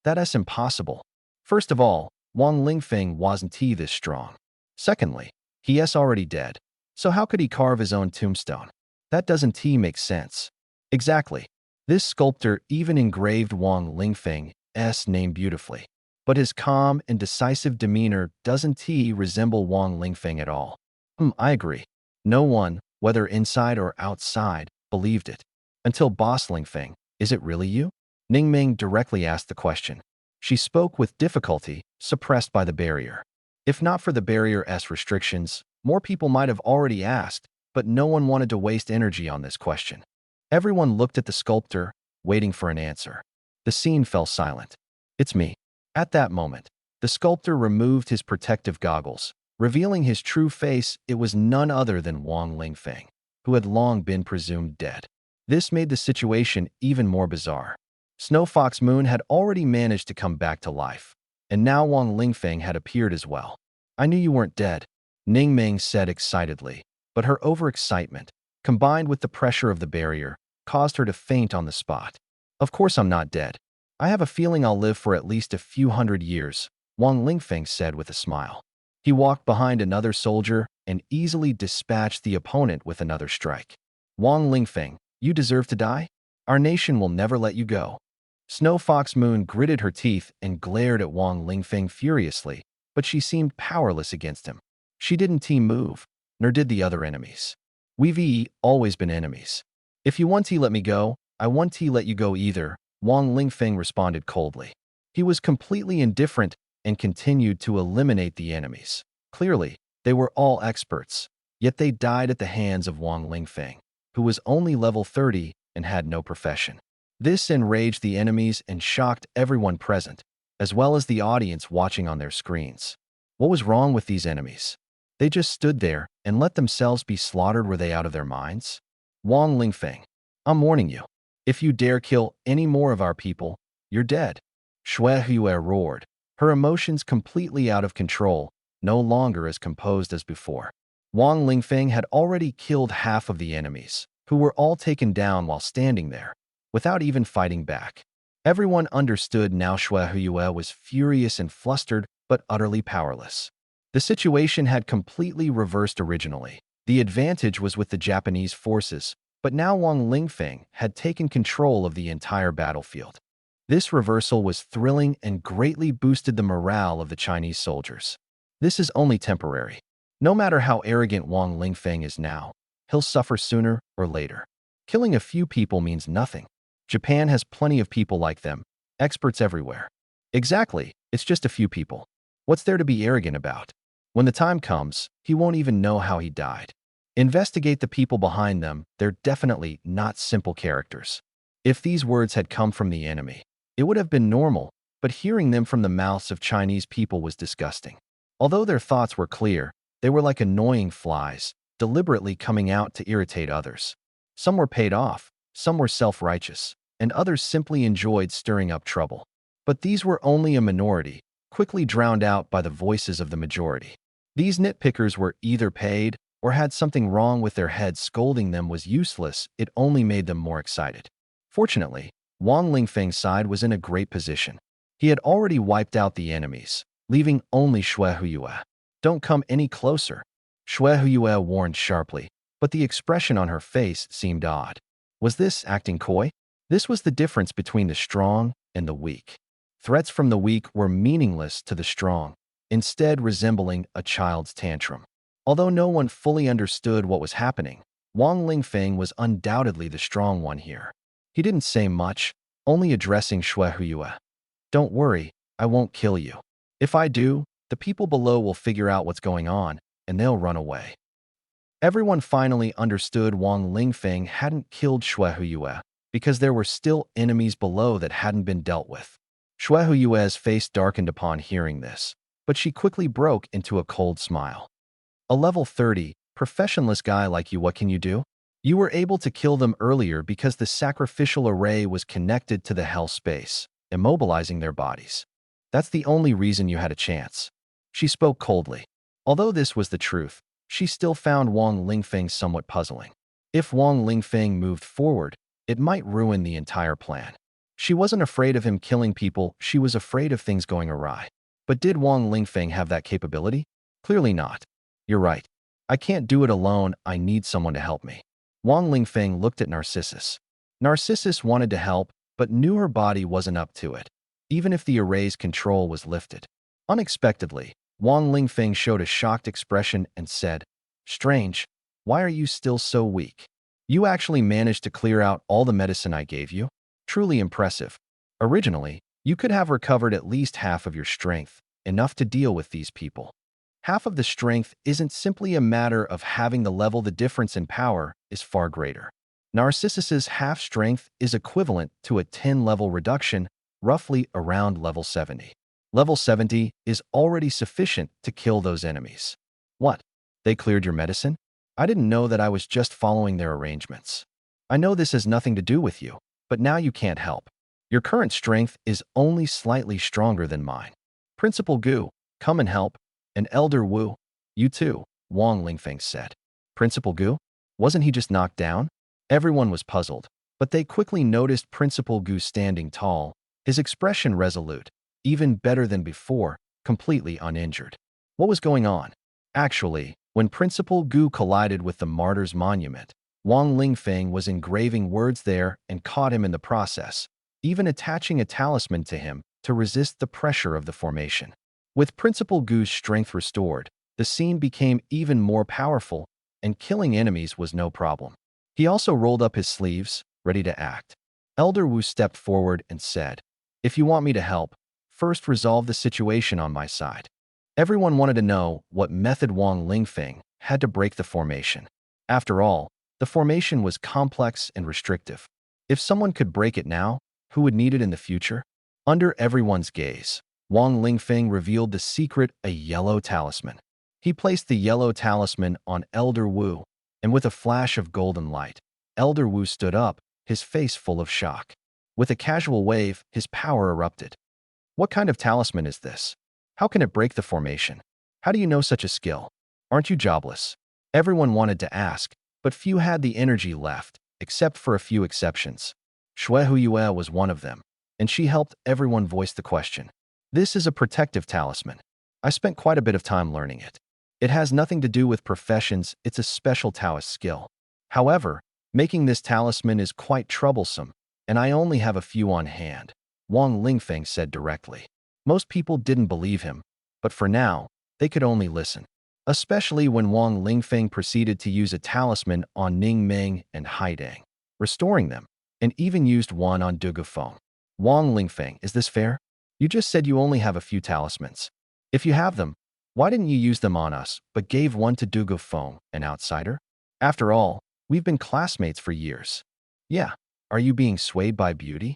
That's impossible. First of all, Wang Lingfeng wasn't this strong. Secondly, he is already dead. So how could he carve his own tombstone? That doesn't make sense. Exactly. This sculptor even engraved Wang Lingfeng's name beautifully. But his calm and decisive demeanor doesn't resemble Wang Lingfeng at all. I agree. No one, whether inside or outside, believed it. Until Boss Lingfeng, is it really you? Ningming directly asked the question. She spoke with difficulty, suppressed by the barrier. If not for the barrier's restrictions, more people might have already asked, but no one wanted to waste energy on this question. Everyone looked at the sculptor, waiting for an answer. The scene fell silent. It's me. At that moment, the sculptor removed his protective goggles, revealing his true face. It was none other than Wang Lingfeng, who had long been presumed dead. This made the situation even more bizarre. Snow Fox Moon had already managed to come back to life, and now Wang Lingfeng had appeared as well. I knew you weren't dead, Ningming said excitedly, but her overexcitement, combined with the pressure of the barrier, caused her to faint on the spot. Of course I'm not dead. I have a feeling I'll live for at least a few hundred years, Wang Lingfeng said with a smile. He walked behind another soldier and easily dispatched the opponent with another strike. Wang Lingfeng, you deserve to die? Our nation will never let you go. Snow Fox Moon gritted her teeth and glared at Wang Lingfeng furiously, but she seemed powerless against him. She didn't move, nor did the other enemies. We've always been enemies. If you want to let me go, I want to let you go either, Wang Lingfeng responded coldly. He was completely indifferent and continued to eliminate the enemies. Clearly, they were all experts, yet they died at the hands of Wang Lingfeng, who was only level 30 and had no profession. This enraged the enemies and shocked everyone present, as well as the audience watching on their screens. What was wrong with these enemies? They just stood there and let themselves be slaughtered. Were they out of their minds? Wang Lingfeng, I'm warning you. If you dare kill any more of our people, you're dead. Xue Huiyue roared, her emotions completely out of control, no longer as composed as before. Wang Lingfeng had already killed half of the enemies, who were all taken down while standing there, without even fighting back. Everyone understood now Xue Huiyue was furious and flustered, but utterly powerless. The situation had completely reversed originally. The advantage was with the Japanese forces, but now Wang Lingfeng had taken control of the entire battlefield. This reversal was thrilling and greatly boosted the morale of the Chinese soldiers. This is only temporary. No matter how arrogant Wang Lingfeng is now, he'll suffer sooner or later. Killing a few people means nothing. Japan has plenty of people like them, experts everywhere. Exactly, it's just a few people. What's there to be arrogant about? When the time comes, he won't even know how he died. Investigate the people behind them, they're definitely not simple characters. If these words had come from the enemy, it would have been normal, but hearing them from the mouths of Chinese people was disgusting. Although their thoughts were clear, they were like annoying flies, deliberately coming out to irritate others. Some were paid off, some were self-righteous, and others simply enjoyed stirring up trouble. But these were only a minority, quickly drowned out by the voices of the majority. These nitpickers were either paid or had something wrong with their heads. Scolding them was useless, it only made them more excited. Fortunately, Wang Lingfeng's side was in a great position. He had already wiped out the enemies, leaving only Xue Huiyue. Don't come any closer, Xue Huiyue warned sharply, but the expression on her face seemed odd. Was this acting coy? This was the difference between the strong and the weak. Threats from the weak were meaningless to the strong, instead resembling a child's tantrum. Although no one fully understood what was happening, Wang Lingfeng was undoubtedly the strong one here. He didn't say much, only addressing Xue Huiyue. Don't worry, I won't kill you. If I do, the people below will figure out what's going on, and they'll run away. Everyone finally understood Wang Lingfeng hadn't killed Xue Huiyue because there were still enemies below that hadn't been dealt with. Xue Huiyue's face darkened upon hearing this, but she quickly broke into a cold smile. A level 30, professionless guy like you, what can you do? You were able to kill them earlier because the sacrificial array was connected to the hell space, immobilizing their bodies. That's the only reason you had a chance. She spoke coldly. Although this was the truth, she still found Wang Lingfeng somewhat puzzling. If Wang Lingfeng moved forward, it might ruin the entire plan. She wasn't afraid of him killing people, she was afraid of things going awry. But did Wang Lingfeng have that capability? Clearly not. You're right. I can't do it alone, I need someone to help me. Wang Lingfeng looked at Narcissus. Narcissus wanted to help, but knew her body wasn't up to it, even if the array's control was lifted. Unexpectedly, Wang Lingfeng showed a shocked expression and said, "Strange, why are you still so weak? You actually managed to clear out all the medicine I gave you? Truly impressive. Originally, you could have recovered at least half of your strength, enough to deal with these people. Half of the strength isn't simply a matter of having the level, the difference in power is far greater. Narcissus's half strength is equivalent to a 10-level reduction, roughly around level 70. Level 70 is already sufficient to kill those enemies. What? They cleared your medicine? I didn't know that. I was just following their arrangements. I know this has nothing to do with you, but now you can't help. Your current strength is only slightly stronger than mine. Principal Gu, come and help. And Elder Wu, you too, Wang Lingfeng said. Principal Gu? Wasn't he just knocked down? Everyone was puzzled, but they quickly noticed Principal Gu standing tall, his expression resolute, even better than before, completely uninjured. What was going on? Actually, when Principal Gu collided with the Martyr's Monument, Wang Lingfeng was engraving words there and caught him in the process, even attaching a talisman to him to resist the pressure of the formation. With Principal Gu's strength restored, the scene became even more powerful, and killing enemies was no problem. He also rolled up his sleeves, ready to act. Elder Wu stepped forward and said, "If you want me to help, first resolve the situation on my side." Everyone wanted to know what method Wang Lingfeng had to break the formation. After all, The formation was complex and restrictive. If someone could break it now, who would need it in the future? Under everyone's gaze, Wang Lingfeng revealed the secret, a yellow talisman. He placed the yellow talisman on Elder Wu, and with a flash of golden light, Elder Wu stood up, his face full of shock. With a casual wave, his power erupted. What kind of talisman is this? How can it break the formation? How do you know such a skill? Aren't you jobless? Everyone wanted to ask, but few had the energy left, except for a few exceptions. Shui Huyue was one of them, and she helped everyone voice the question. This is a protective talisman. I spent quite a bit of time learning it. It has nothing to do with professions, it's a special Taoist skill. However, making this talisman is quite troublesome, and I only have a few on hand, Wang Lingfeng said directly. Most people didn't believe him, but for now, they could only listen. Especially when Wang Lingfeng proceeded to use a talisman on Ning Meng and Haidang, restoring them, and even used one on Du Gufeng. Wang Lingfeng, is this fair? You just said you only have a few talismans. If you have them, why didn't you use them on us, but gave one to Du Gufeng, an outsider? After all, we've been classmates for years. Yeah, are you being swayed by beauty?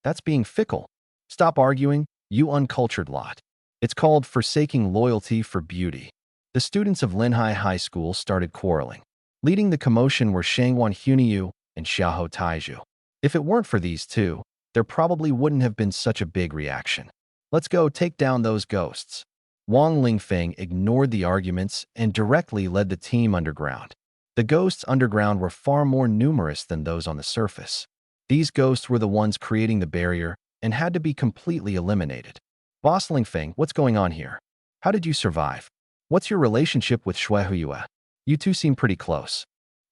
That's being fickle. Stop arguing, you uncultured lot. It's called forsaking loyalty for beauty. The students of Linhai High School started quarreling. Leading the commotion were Shangwan Huniu and Xiaoho Taizhu. If it weren't for these two, there probably wouldn't have been such a big reaction. Let's go take down those ghosts. Wang Lingfeng ignored the arguments and directly led the team underground. The ghosts underground were far more numerous than those on the surface. These ghosts were the ones creating the barrier and had to be completely eliminated. Boss Lingfeng, what's going on here? How did you survive? What's your relationship with Shui Huyue? You two seem pretty close.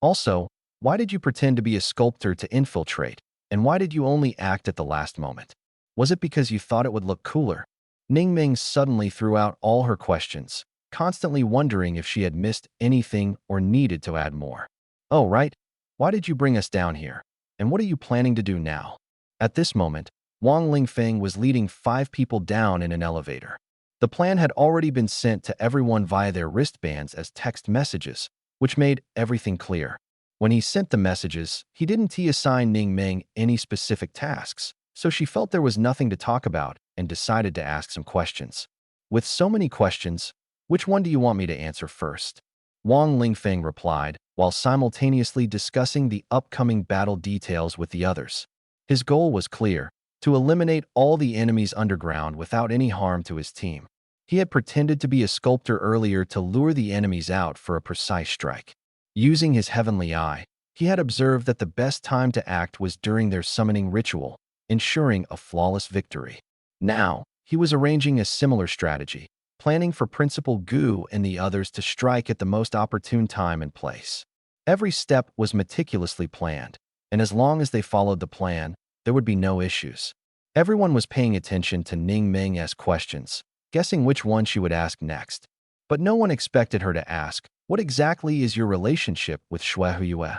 Also, why did you pretend to be a sculptor to infiltrate, and why did you only act at the last moment? Was it because you thought it would look cooler? Ning Ming suddenly threw out all her questions, constantly wondering if she had missed anything or needed to add more. Oh, right. Why did you bring us down here? And what are you planning to do now? At this moment, Wang Lingfeng was leading 5 people down in an elevator. The plan had already been sent to everyone via their wristbands as text messages, which made everything clear. When he sent the messages, he didn't assign Ning Meng any specific tasks, so she felt there was nothing to talk about and decided to ask some questions. With so many questions, which one do you want me to answer first? Wang Lingfeng replied, while simultaneously discussing the upcoming battle details with the others. His goal was clear: to eliminate all the enemies underground without any harm to his team. He had pretended to be a sculptor earlier to lure the enemies out for a precise strike. Using his heavenly eye, he had observed that the best time to act was during their summoning ritual, ensuring a flawless victory. Now, he was arranging a similar strategy, planning for Principal Gu and the others to strike at the most opportune time and place. Every step was meticulously planned, and as long as they followed the plan, there would be no issues. Everyone was paying attention to Ning Meng's questions, guessing which one she would ask next. But no one expected her to ask, "What exactly is your relationship with Shui Huyue?"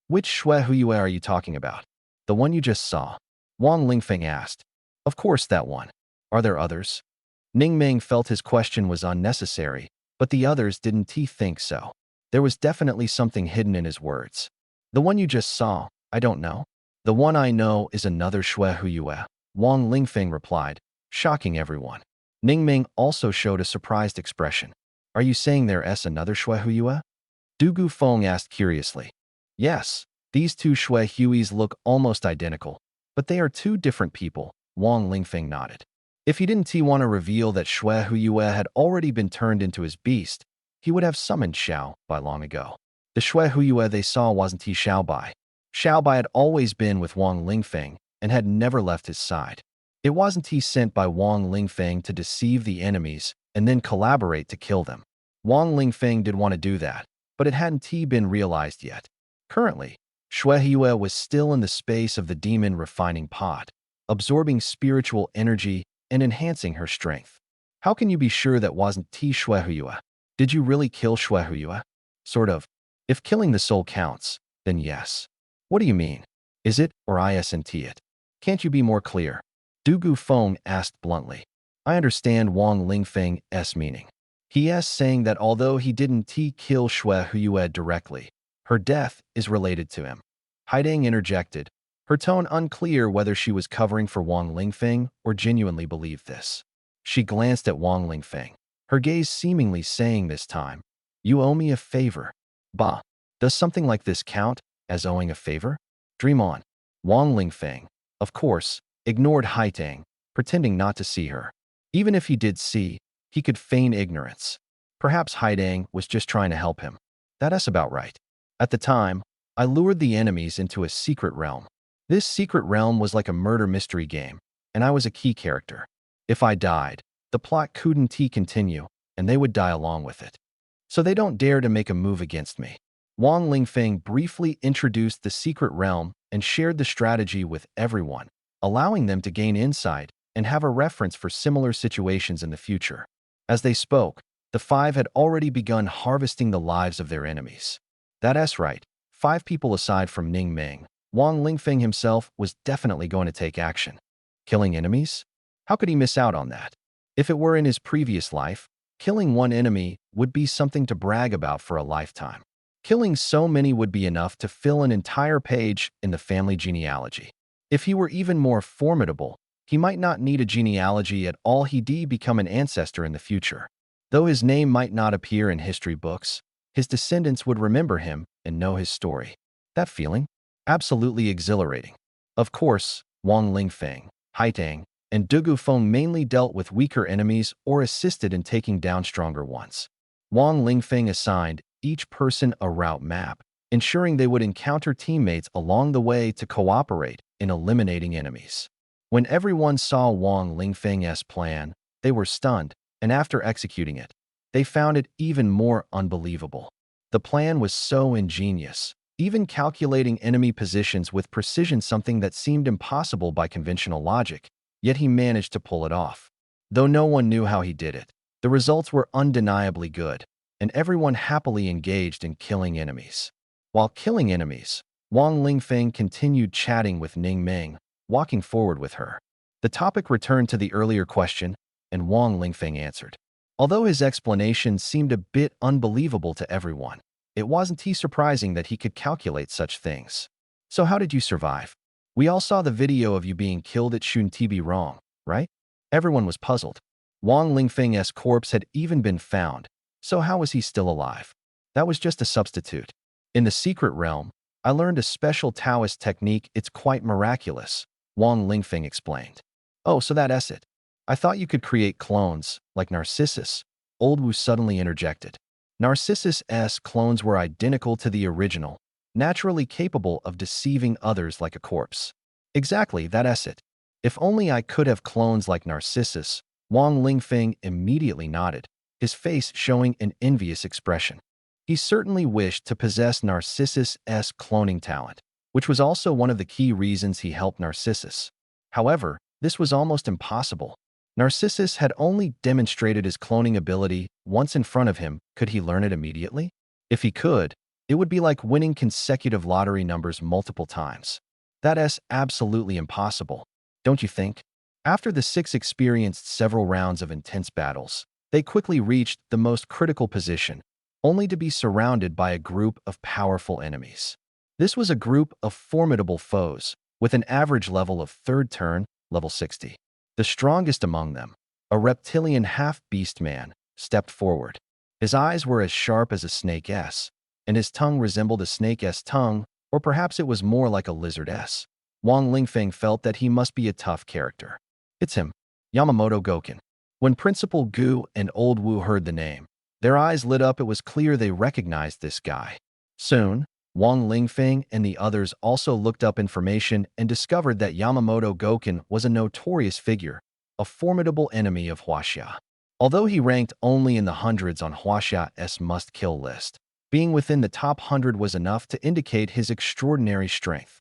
Which Shui Huyue are you talking about? The one you just saw? Wang Lingfeng asked. Of course that one. Are there others? Ning Meng felt his question was unnecessary, but the others didn't think so. There was definitely something hidden in his words. The one you just saw, I don't know. The one I know is another Shui Huyue, Wang Lingfeng replied, shocking everyone. Ning Meng also showed a surprised expression. Are you saying there's another Shui Huyue? Du Gufeng asked curiously. Yes, these two Shui Hueys look almost identical, but they are two different people, Wang Lingfeng nodded. If he didn't want to reveal that Shui Huyue had already been turned into his beast, he would have summoned Xiao Bai long ago. The Shui Huyue they saw wasn't Xiao Bai. Xiao Bai had always been with Wang Lingfeng and had never left his side. It wasn't sent by Wang Lingfeng to deceive the enemies and then collaborate to kill them. Wang Lingfeng did want to do that, but it hadn't been realized yet. Currently, Shui Huyue was still in the space of the demon refining pot, absorbing spiritual energy and enhancing her strength. How can you be sure that wasn't Shui Huyue? Did you really kill Shui Huyue? Sort of. If killing the soul counts, then yes. What do you mean? Is it or isn't it? Can't you be more clear? Du Gufeng asked bluntly. I understand Wang Lingfeng's meaning. He is saying that although he didn't kill Shui Huyue directly, Her death is related to him. Haidang interjected, her tone unclear whether she was covering for Wang Lingfeng or genuinely believed this. She glanced at Wang Lingfeng, her gaze seemingly saying this time, "You owe me a favor." Bah, does something like this count as owing a favor? Dream on. Wang Lingfeng, of course, ignored Haitang, pretending not to see her. Even if he did see, he could feign ignorance. Perhaps Haidang was just trying to help him. That's about right. At the time, I lured the enemies into a secret realm. This secret realm was like a murder mystery game, and I was a key character. If I died, the plot couldn't continue, and they would die along with it. So they don't dare to make a move against me. Wang Lingfeng briefly introduced the secret realm and shared the strategy with everyone, allowing them to gain insight and have a reference for similar situations in the future. As they spoke, the five had already begun harvesting the lives of their enemies. That's right, 5 people aside from Ning Ming. Wang Lingfeng himself was definitely going to take action. Killing enemies? How could he miss out on that? If it were in his previous life, killing one enemy would be something to brag about for a lifetime. Killing so many would be enough to fill an entire page in the family genealogy. If he were even more formidable, he might not need a genealogy at all. He'd become an ancestor in the future. Though his name might not appear in history books, his descendants would remember him and know his story. That feeling? Absolutely exhilarating. Of course, Wang Lingfeng, Haitang, and Dugu Feng mainly dealt with weaker enemies or assisted in taking down stronger ones. Wang Lingfeng assigned each person a route map, ensuring they would encounter teammates along the way to cooperate in eliminating enemies. When everyone saw Wang Lingfeng's plan, they were stunned, and after executing it, they found it even more unbelievable. The plan was so ingenious, even calculating enemy positions with precision, something that seemed impossible by conventional logic, yet he managed to pull it off. Though no one knew how he did it, the results were undeniably good, and everyone happily engaged in killing enemies. While killing enemies, Wang Lingfeng continued chatting with Ning Ming, walking forward with her. The topic returned to the earlier question, and Wang Lingfeng answered. Although his explanation seemed a bit unbelievable to everyone, it wasn't too surprising that he could calculate such things. So how did you survive? We all saw the video of you being killed. It shouldn't be wrong, right? Everyone was puzzled. Wang Lingfeng's corpse had even been found, so how was he still alive? That was just a substitute. In the secret realm, I learned a special Taoist technique. It's quite miraculous, Wang Lingfeng explained. Oh, so that's it. I thought you could create clones, like Narcissus, Old Wu suddenly interjected. Narcissus's clones were identical to the original, naturally capable of deceiving others like a corpse. Exactly, that's it. If only I could have clones like Narcissus, Wang Lingfeng immediately nodded, his face showing an envious expression. He certainly wished to possess Narcissus's cloning talent, which was also one of the key reasons he helped Narcissus. However, this was almost impossible. Narcissus had only demonstrated his cloning ability once in front of him. Could he learn it immediately? If he could, it would be like winning consecutive lottery numbers multiple times. That's absolutely impossible, don't you think? After the 6 experienced several rounds of intense battles, they quickly reached the most critical position, only to be surrounded by a group of powerful enemies. This was a group of formidable foes, with an average level of 3rd turn, level 60. The strongest among them, a reptilian half-beast man, stepped forward. His eyes were as sharp as a snake's, and his tongue resembled a snake's tongue, or perhaps it was more like a lizard's. Wang Lingfeng felt that he must be a tough character. It's him, Yamamoto Goken. When Principal Gu and Old Wu heard the name, their eyes lit up. It was clear they recognized this guy. Soon, Wang Lingfeng and the others also looked up information and discovered that Yamamoto Goken was a notorious figure, a formidable enemy of Huaxia. Although he ranked only in the hundreds on Huaxia's must-kill list, being within the top 100 was enough to indicate his extraordinary strength.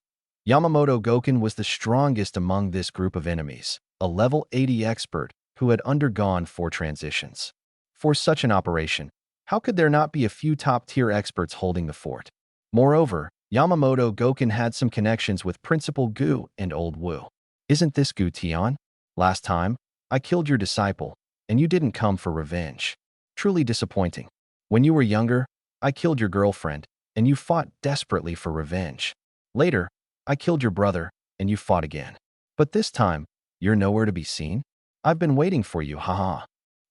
Yamamoto Goken was the strongest among this group of enemies, a level 80 expert who had undergone 4 transitions. For such an operation, how could there not be a few top-tier experts holding the fort? Moreover, Yamamoto Goken had some connections with Principal Gu and Old Wu. Isn't this Gu Tian? Last time, I killed your disciple, and you didn't come for revenge. Truly disappointing. When you were younger, I killed your girlfriend, and you fought desperately for revenge. Later, I killed your brother, and you fought again. But this time, you're nowhere to be seen? I've been waiting for you, haha.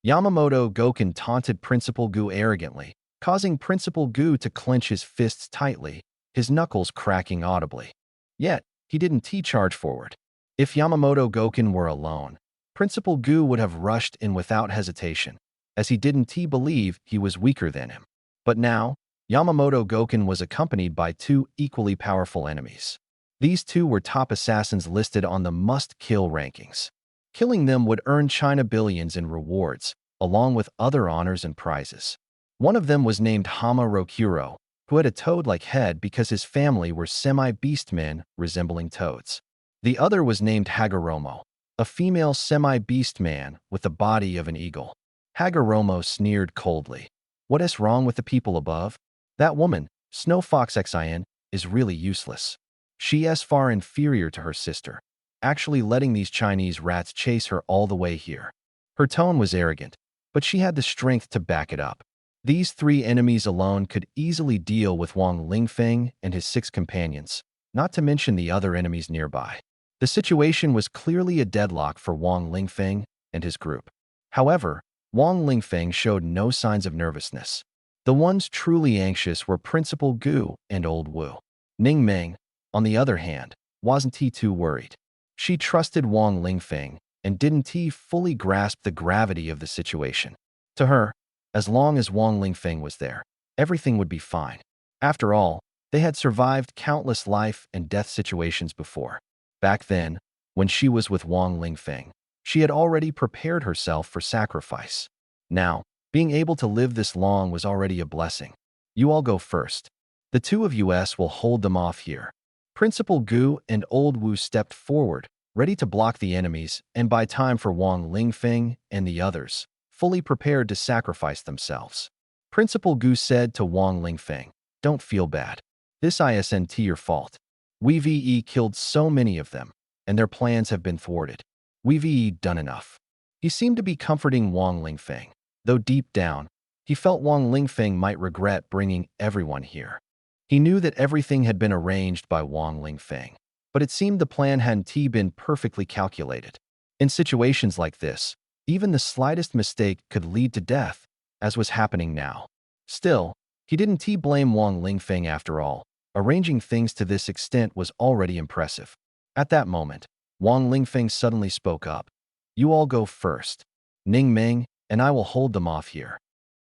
Yamamoto Goken taunted Principal Gu arrogantly, causing Principal Gu to clench his fists tightly, his knuckles cracking audibly. Yet, he didn't T-charge forward. If Yamamoto Goken were alone, Principal Gu would have rushed in without hesitation, as he didn't believe he was weaker than him. But now, Yamamoto Goken was accompanied by two equally powerful enemies. These two were top assassins listed on the must-kill rankings. Killing them would earn China billions in rewards, along with other honors and prizes. One of them was named Hama Rokuro, who had a toad-like head because his family were semi-beast men resembling toads. The other was named Hagoromo, a female semi-beast man with the body of an eagle. Hagoromo sneered coldly. What is wrong with the people above? That woman, Snow Fox Xin, is really useless. She is far inferior to her sister, actually letting these Chinese rats chase her all the way here. Her tone was arrogant, but she had the strength to back it up. These three enemies alone could easily deal with Wang Lingfeng and his 6 companions, not to mention the other enemies nearby. The situation was clearly a deadlock for Wang Lingfeng and his group. However, Wang Lingfeng showed no signs of nervousness. The ones truly anxious were Principal Gu and Old Wu. Ning Meng, on the other hand, wasn't too worried. She trusted Wang Lingfeng and didn't fully grasp the gravity of the situation. To her, as long as Wang Lingfeng was there, everything would be fine. After all, they had survived countless life and death situations before. Back then, when she was with Wang Lingfeng, she had already prepared herself for sacrifice. Now, being able to live this long was already a blessing. You all go first. The two of us will hold them off here. Principal Gu and Old Wu stepped forward, ready to block the enemies and buy time for Wang Lingfeng and the others, fully prepared to sacrifice themselves. Principal Gu said to Wang Lingfeng, "Don't feel bad. This isn't your fault. We've killed so many of them, and their plans have been thwarted. We've done enough." He seemed to be comforting Wang Lingfeng, though deep down, he felt Wang Lingfeng might regret bringing everyone here. He knew that everything had been arranged by Wang Lingfeng, but it seemed the plan hadn't been perfectly calculated. In situations like this, even the slightest mistake could lead to death, as was happening now. Still, he didn't blame Wang Lingfeng after all. Arranging things to this extent was already impressive. At that moment, Wang Lingfeng suddenly spoke up. "You all go first. Ning Meng and I will hold them off here."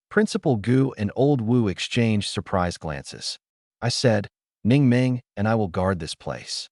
Principal Gu and Old Wu exchanged surprised glances. "I said, Ning Meng and I will guard this place."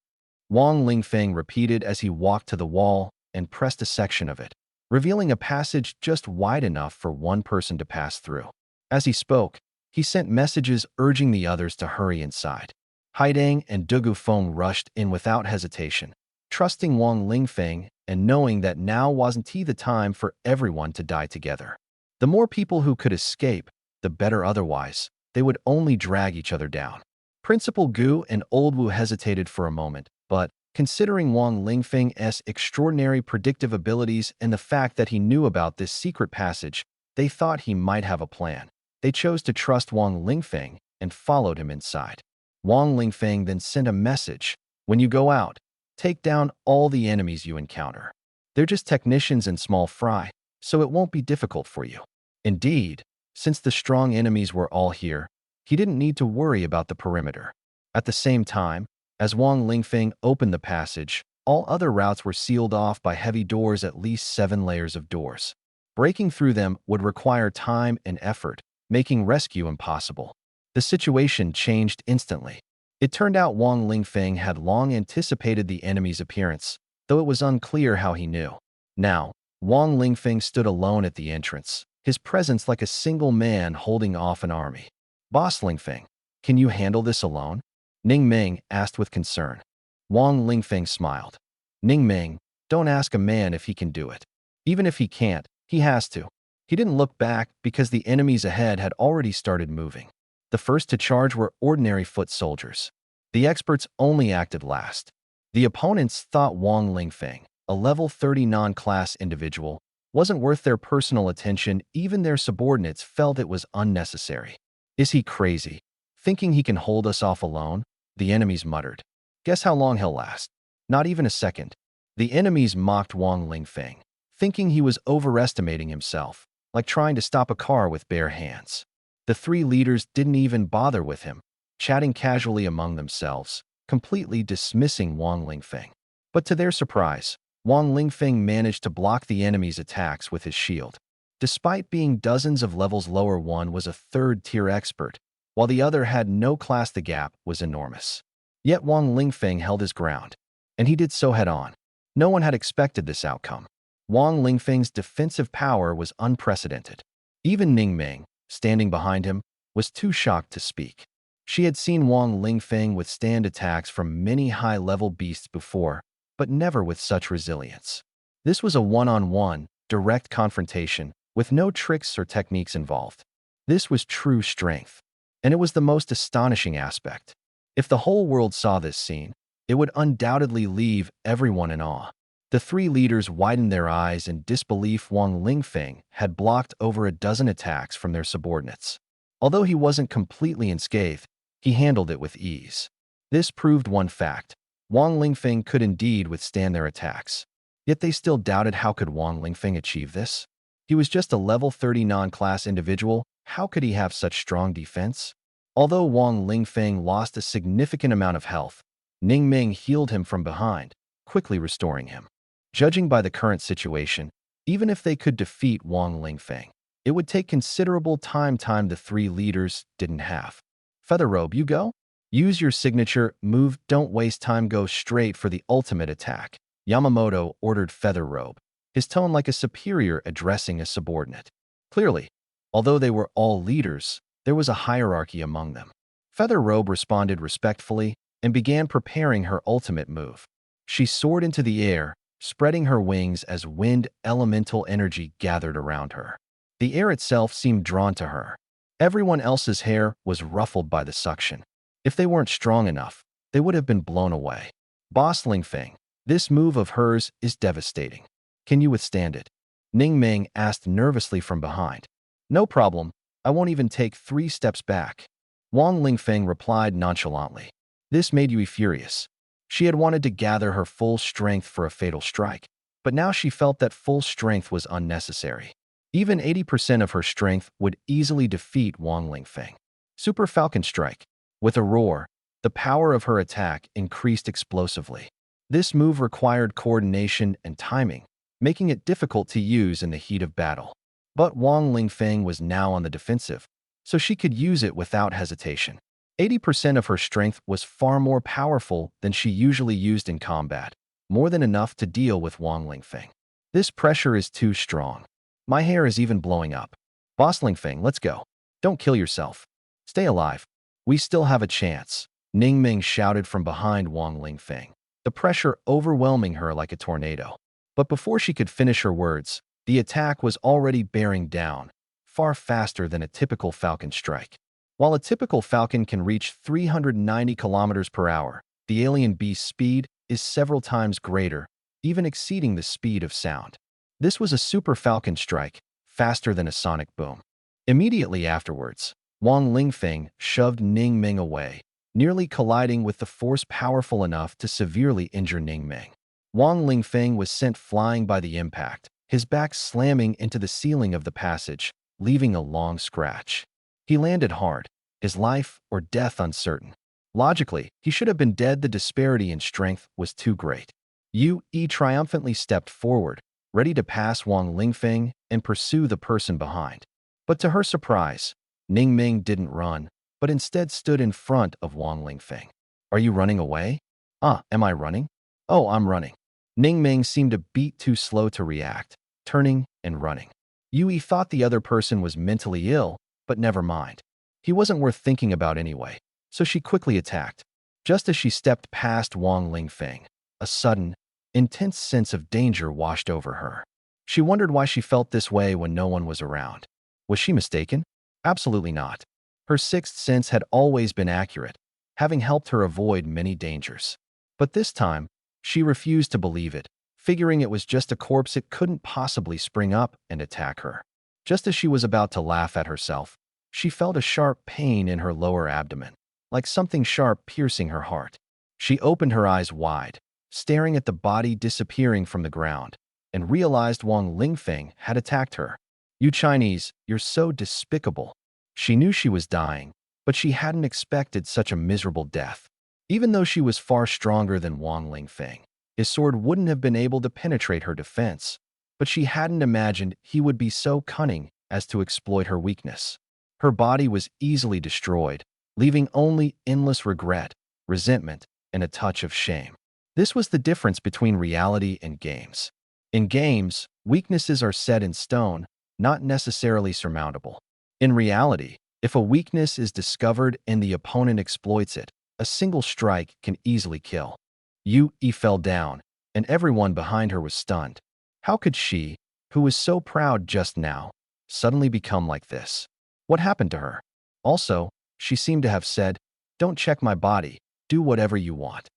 Wang Lingfeng repeated as he walked to the wall and pressed a section of it, revealing a passage just wide enough for one person to pass through. As he spoke, he sent messages urging the others to hurry inside. Haidang and Dugu Feng rushed in without hesitation, trusting Wang Lingfeng and knowing that now wasn't the time for everyone to die together. The more people who could escape, the better. Otherwise, they would only drag each other down. Principal Gu and Old Wu hesitated for a moment, but, considering Wang Lingfeng's extraordinary predictive abilities and the fact that he knew about this secret passage, they thought he might have a plan. They chose to trust Wang Lingfeng and followed him inside. Wang Lingfeng then sent a message. "When you go out, take down all the enemies you encounter. They're just technicians and small fry, so it won't be difficult for you." Indeed, since the strong enemies were all here, he didn't need to worry about the perimeter. At the same time, as Wang Lingfeng opened the passage, all other routes were sealed off by heavy doors, at least 7 layers of doors. Breaking through them would require time and effort, making rescue impossible. The situation changed instantly. It turned out Wang Lingfeng had long anticipated the enemy's appearance, though it was unclear how he knew. Now, Wang Lingfeng stood alone at the entrance, his presence like a single man holding off an army. "Boss Lingfeng, can you handle this alone?" Ning Meng asked with concern. Wang Lingfeng smiled. "Ning Meng, don't ask a man if he can do it. Even if he can't, he has to." He didn't look back because the enemies ahead had already started moving. The first to charge were ordinary foot soldiers. The experts only acted last. The opponents thought Wang Lingfeng, a level 30 non-class individual, wasn't worth their personal attention. Even their subordinates felt it was unnecessary. "Is he crazy?" Thinking he can hold us off alone, the enemies muttered. Guess how long he'll last? Not even a second. The enemies mocked Wang Lingfeng, thinking he was overestimating himself, like trying to stop a car with bare hands. The three leaders didn't even bother with him, chatting casually among themselves, completely dismissing Wang Lingfeng. But to their surprise, Wang Lingfeng managed to block the enemy's attacks with his shield. Despite being dozens of levels lower, one was a third-tier expert, while the other had no class. The gap was enormous. Yet Wang Lingfeng held his ground, and he did so head-on. No one had expected this outcome. Wang Lingfeng's defensive power was unprecedented. Even Ning Ming, standing behind him, was too shocked to speak. She had seen Wang Lingfeng withstand attacks from many high-level beasts before, but never with such resilience. This was a one-on-one, direct confrontation, with no tricks or techniques involved. This was true strength, and it was the most astonishing aspect. If the whole world saw this scene, it would undoubtedly leave everyone in awe. The three leaders widened their eyes in disbelief. Wang Lingfeng had blocked over a dozen attacks from their subordinates. Although he wasn't completely unscathed, he handled it with ease. This proved one fact: Wang Lingfeng could indeed withstand their attacks. Yet they still doubted, how could Wang Lingfeng achieve this? He was just a level 30 non-class individual. How could he have such strong defense? Although Wang Lingfeng lost a significant amount of health, Ning Ming healed him from behind, quickly restoring him. Judging by the current situation, even if they could defeat Wang Lingfeng, it would take considerable time the three leaders didn't have. Feather Robe, you go? Use your signature move, don't waste time, go straight for the ultimate attack, Yamamoto ordered Feather Robe, his tone like a superior addressing a subordinate. Clearly, although they were all leaders, there was a hierarchy among them. Feather Robe responded respectfully and began preparing her ultimate move. She soared into the air, spreading her wings as wind elemental energy gathered around her. The air itself seemed drawn to her. Everyone else's hair was ruffled by the suction. If they weren't strong enough, they would have been blown away. Boss Lingfeng, this move of hers is devastating. Can you withstand it? Ning Ming asked nervously from behind. No problem, I won't even take 3 steps back. Wang Lingfeng replied nonchalantly. This made Yui furious. She had wanted to gather her full strength for a fatal strike, but now she felt that full strength was unnecessary. Even 80% of her strength would easily defeat Wang Lingfeng. Super Falcon Strike. With a roar, the power of her attack increased explosively. This move required coordination and timing, making it difficult to use in the heat of battle. But Wang Lingfeng was now on the defensive, so she could use it without hesitation. 80% of her strength was far more powerful than she usually used in combat, more than enough to deal with Wang Lingfeng. This pressure is too strong. My hair is even blowing up. Boss Lingfeng, let's go. Don't kill yourself. Stay alive. We still have a chance, Ning Ming shouted from behind Wang Lingfeng, the pressure overwhelming her like a tornado. But before she could finish her words, the attack was already bearing down, far faster than a typical falcon strike. While a typical falcon can reach 390 kilometers per hour, the alien beast's speed is several times greater, even exceeding the speed of sound. This was a super falcon strike, faster than a sonic boom. Immediately afterwards, Wang Lingfeng shoved Ning Ming away, nearly colliding with the force powerful enough to severely injure Ning Ming. Wang Lingfeng was sent flying by the impact, his back slamming into the ceiling of the passage, leaving a long scratch. He landed hard, his life or death uncertain. Logically, he should have been dead. The disparity in strength was too great. Yui triumphantly stepped forward, ready to pass Wang Lingfeng and pursue the person behind. But to her surprise, Ning Ming didn't run, but instead stood in front of Wang Lingfeng. Are you running away? Am I running? Oh, I'm running. Ning Ming seemed a beat too slow to react, turning and running. Yui thought the other person was mentally ill, but never mind. He wasn't worth thinking about anyway, so she quickly attacked. Just as she stepped past Wang Lingfeng, a sudden, intense sense of danger washed over her. She wondered why she felt this way when no one was around. Was she mistaken? Absolutely not. Her sixth sense had always been accurate, having helped her avoid many dangers. But this time, she refused to believe it, figuring it was just a corpse. It couldn't possibly spring up and attack her. Just as she was about to laugh at herself, She felt a sharp pain in her lower abdomen, like something sharp piercing her heart. She opened her eyes wide, staring at the body disappearing from the ground, and realized Wang Lingfeng had attacked her. "You Chinese, you're so despicable." She knew she was dying, but she hadn't expected such a miserable death. Even though she was far stronger than Wang Lingfeng, his sword wouldn't have been able to penetrate her defense, but she hadn't imagined he would be so cunning as to exploit her weakness. Her body was easily destroyed, leaving only endless regret, resentment, and a touch of shame. This was the difference between reality and games. In games, weaknesses are set in stone, not necessarily surmountable. In reality, if a weakness is discovered and the opponent exploits it, a single strike can easily kill. Yu fell down, and everyone behind her was stunned. How could she, who was so proud just now, suddenly become like this? What happened to her? Also, she seemed to have said, "Don't check my body, do whatever you want."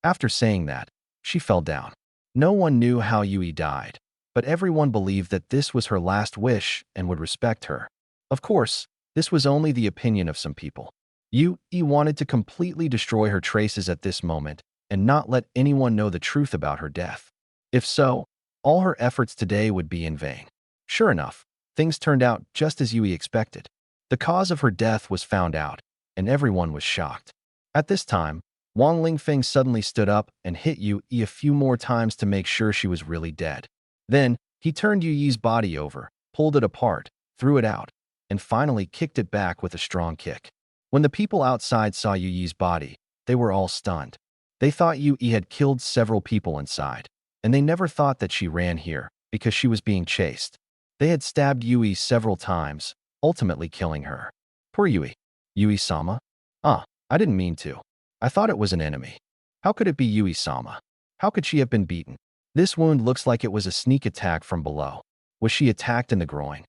After saying that, she fell down. No one knew how Yui died, but everyone believed that this was her last wish and would respect her. Of course, this was only the opinion of some people. Yui wanted to completely destroy her traces at this moment and not let anyone know the truth about her death. If so, all her efforts today would be in vain. Sure enough, things turned out just as Yui expected. The cause of her death was found out, and everyone was shocked. At this time, Wang Lingfeng suddenly stood up and hit Yui a few more times to make sure she was really dead. Then, he turned Yui's body over, pulled it apart, threw it out, and finally kicked it back with a strong kick. When the people outside saw Yui's body, they were all stunned. They thought Yui had killed several people inside, and they never thought that she ran here because she was being chased. They had stabbed Yui several times, ultimately killing her. Poor Yui. Yui-sama? I didn't mean to. I thought it was an enemy. How could it be Yui-sama? How could she have been beaten? This wound looks like it was a sneak attack from below. Was she attacked in the groin?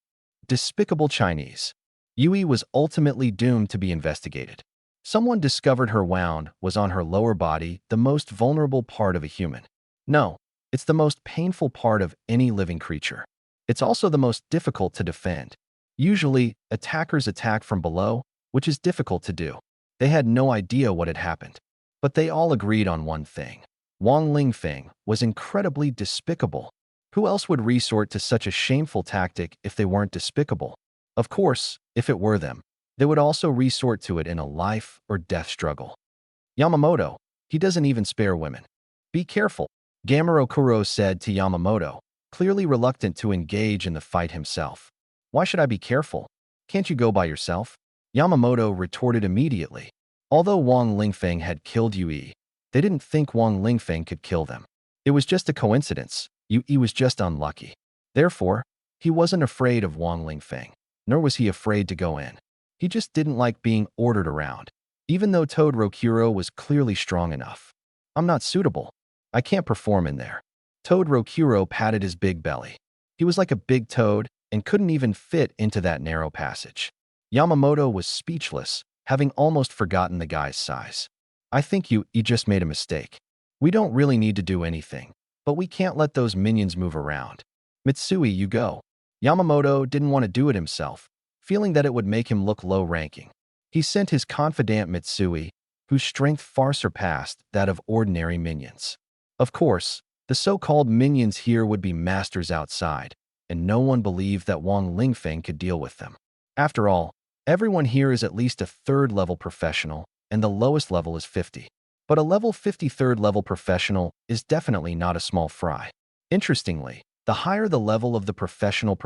Despicable Chinese. Yui was ultimately doomed to be investigated. Someone discovered her wound was on her lower body, the most vulnerable part of a human. No, it's the most painful part of any living creature. It's also the most difficult to defend. Usually, attackers attack from below, which is difficult to do. They had no idea what had happened. But they all agreed on one thing. Wang Lingfeng was incredibly despicable. Who else would resort to such a shameful tactic if they weren't despicable? Of course, if it were them, they would also resort to it in a life or death struggle. Yamamoto, he doesn't even spare women. Be careful, Gamero Kuro said to Yamamoto, clearly reluctant to engage in the fight himself. Why should I be careful? Can't you go by yourself? Yamamoto retorted immediately. Although Wang Lingfeng had killed Yui, they didn't think Wang Lingfeng could kill them. It was just a coincidence. Yui was just unlucky. Therefore, he wasn't afraid of Wang Lingfeng, nor was he afraid to go in. He just didn't like being ordered around, even though Toad Rokuro was clearly strong enough. I'm not suitable. I can't perform in there. Toad Rokuro patted his big belly. He was like a big toad and couldn't even fit into that narrow passage. Yamamoto was speechless, having almost forgotten the guy's size. I think you just made a mistake. We don't really need to do anything, but we can't let those minions move around. Mitsui, you go. Yamamoto didn't want to do it himself, feeling that it would make him look low-ranking. He sent his confidant Mitsui, whose strength far surpassed that of ordinary minions. Of course, the so-called minions here would be masters outside, and no one believed that Wang Lingfeng could deal with them. After all, everyone here is at least a third-level professional, and the lowest level is 50. But a level 50 third-level professional is definitely not a small fry. Interestingly, the higher the level of the professional,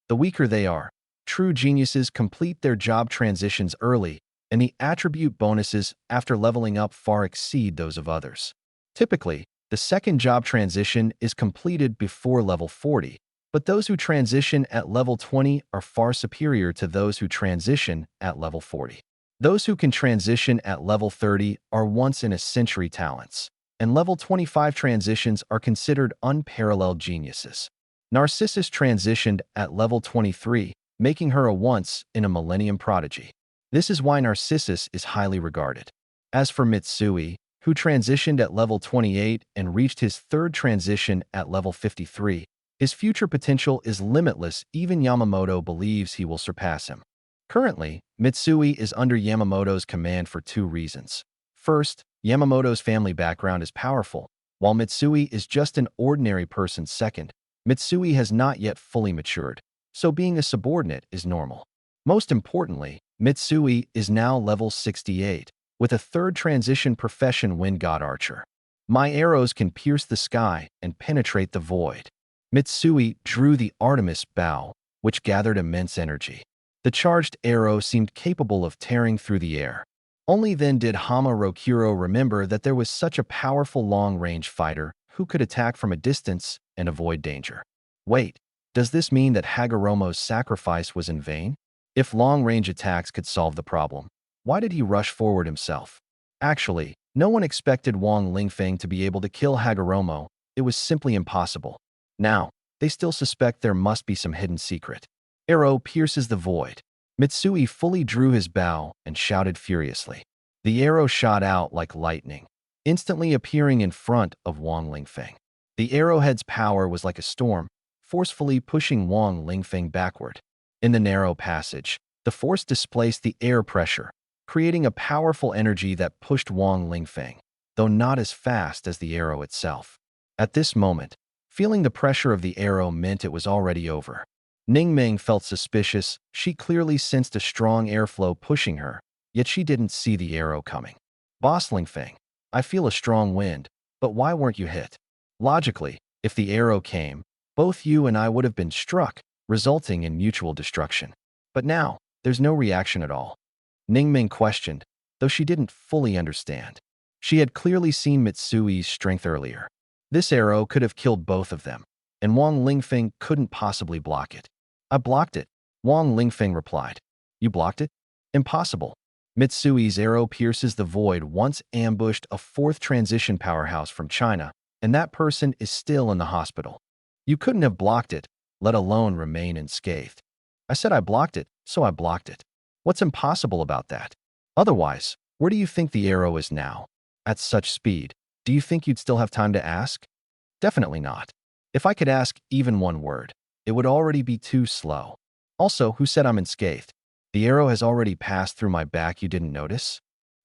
the weaker they are. True geniuses complete their job transitions early, and the attribute bonuses after leveling up far exceed those of others. Typically, the second job transition is completed before level 40, but those who transition at level 20 are far superior to those who transition at level 40. Those who can transition at level 30 are once-in-a-century talents, and level 25 transitions are considered unparalleled geniuses. Narcissus transitioned at level 23, making her a once-in-a-millennium prodigy. This is why Narcissus is highly regarded. As for Mitsui, who transitioned at level 28 and reached his third transition at level 53, his future potential is limitless. Even Yamamoto believes he will surpass him. Currently, Mitsui is under Yamamoto's command for two reasons. First, Yamamoto's family background is powerful, while Mitsui is just an ordinary person. Second, Mitsui has not yet fully matured, so being a subordinate is normal. Most importantly, Mitsui is now level 68, with a third transition profession Wind God Archer. My arrows can pierce the sky and penetrate the void. Mitsui drew the Artemis bow, which gathered immense energy. The charged arrow seemed capable of tearing through the air. Only then did Hama Rokuro remember that there was such a powerful long-range fighter who could attack from a distance and avoid danger. Wait, does this mean that Hagoromo's sacrifice was in vain? If long-range attacks could solve the problem, why did he rush forward himself? Actually, no one expected Wang Lingfeng to be able to kill Hagoromo. It was simply impossible. Now, they still suspect there must be some hidden secret. Arrow pierces the void. Mitsui fully drew his bow and shouted furiously. The arrow shot out like lightning, instantly appearing in front of Wang Lingfeng. The arrowhead's power was like a storm, forcefully pushing Wang Lingfeng backward. In the narrow passage, the force displaced the air pressure, creating a powerful energy that pushed Wang Lingfeng, though not as fast as the arrow itself. At this moment, feeling the pressure of the arrow meant it was already over. Ningming felt suspicious. She clearly sensed a strong airflow pushing her, yet she didn't see the arrow coming. Boss Lingfeng, I feel a strong wind, but why weren't you hit? Logically, if the arrow came, both you and I would have been struck, resulting in mutual destruction. But now, there's no reaction at all. Ningming questioned, though she didn't fully understand. She had clearly seen Mitsui's strength earlier. This arrow could have killed both of them, and Wang Lingfeng couldn't possibly block it. I blocked it, Wang Lingfeng replied. You blocked it? Impossible. Mitsui's arrow pierces the void once ambushed a fourth transition powerhouse from China, and that person is still in the hospital. You couldn't have blocked it, let alone remain unscathed. I said I blocked it, so I blocked it. What's impossible about that? Otherwise, where do you think the arrow is now? At such speed, do you think you'd still have time to ask? Definitely not. If I could ask even one word, it would already be too slow. Also, who said I'm unscathed? The arrow has already passed through my back. You didn't notice?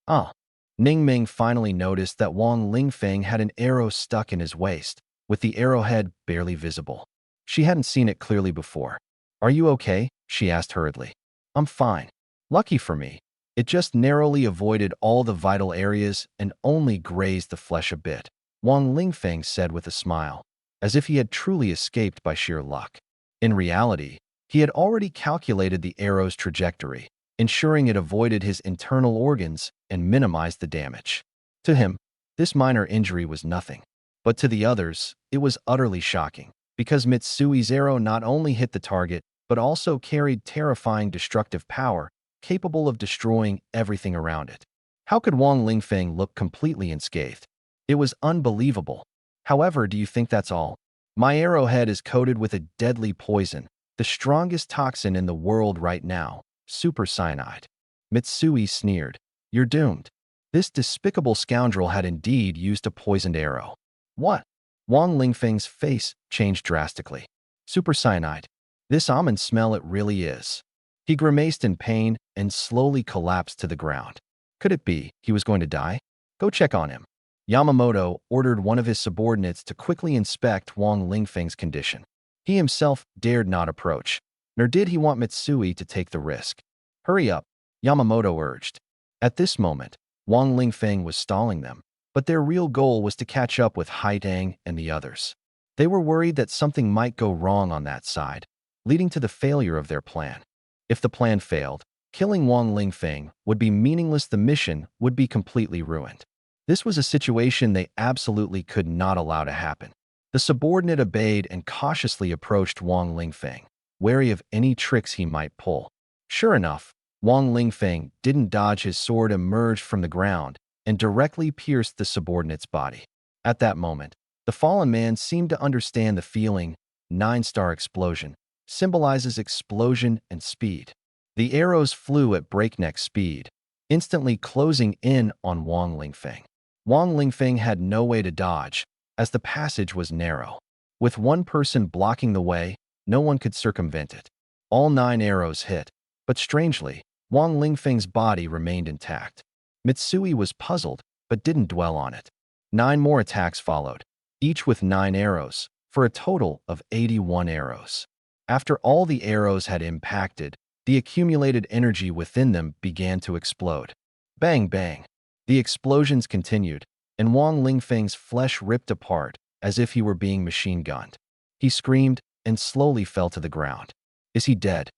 Ah. Ningming finally noticed that Wang Lingfeng had an arrow stuck in his waist, with the arrowhead barely visible. She hadn't seen it clearly before. Are you okay? She asked hurriedly. I'm fine. Lucky for me, it just narrowly avoided all the vital areas and only grazed the flesh a bit, Wang Lingfeng said with a smile, as if he had truly escaped by sheer luck. In reality, he had already calculated the arrow's trajectory, ensuring it avoided his internal organs and minimized the damage. To him, this minor injury was nothing. But to the others, it was utterly shocking, because Mitsui's arrow not only hit the target, but also carried terrifying destructive power, capable of destroying everything around it. How could Wang Lingfeng look completely unscathed? It was unbelievable. However, do you think that's all? My arrowhead is coated with a deadly poison, the strongest toxin in the world right now, super cyanide. Mitsui sneered. You're doomed. This despicable scoundrel had indeed used a poisoned arrow. What? Wang Lingfeng's face changed drastically. Super cyanide. This almond smell it really is. He grimaced in pain and slowly collapsed to the ground. Could it be he was going to die? Go check on him. Yamamoto ordered one of his subordinates to quickly inspect Wang Lingfeng's condition. He himself dared not approach, nor did he want Mitsui to take the risk. Hurry up, Yamamoto urged. At this moment, Wang Lingfeng was stalling them, but their real goal was to catch up with Haitang and the others. They were worried that something might go wrong on that side, leading to the failure of their plan. If the plan failed, killing Wang Lingfeng would be meaningless. The mission would be completely ruined. This was a situation they absolutely could not allow to happen. The subordinate obeyed and cautiously approached Wang Lingfeng, wary of any tricks he might pull. Sure enough, Wang Lingfeng didn't dodge. His sword emerged from the ground and directly pierced the subordinate's body. At that moment, the fallen man seemed to understand the feeling. 9-star explosion symbolizes explosion and speed. The arrows flew at breakneck speed, instantly closing in on Wang Lingfeng. Wang Lingfeng had no way to dodge, as the passage was narrow. With one person blocking the way, no one could circumvent it. All 9 arrows hit, But strangely, Wang Lingfeng's body remained intact. Mitsui was puzzled, but didn't dwell on it. 9 more attacks followed, each with 9 arrows, for a total of 81 arrows. After all the arrows had impacted, the accumulated energy within them began to explode. Bang, bang. The explosions continued, and Wang Lingfeng's flesh ripped apart as if he were being machine-gunned. He screamed and slowly fell to the ground. Is he dead?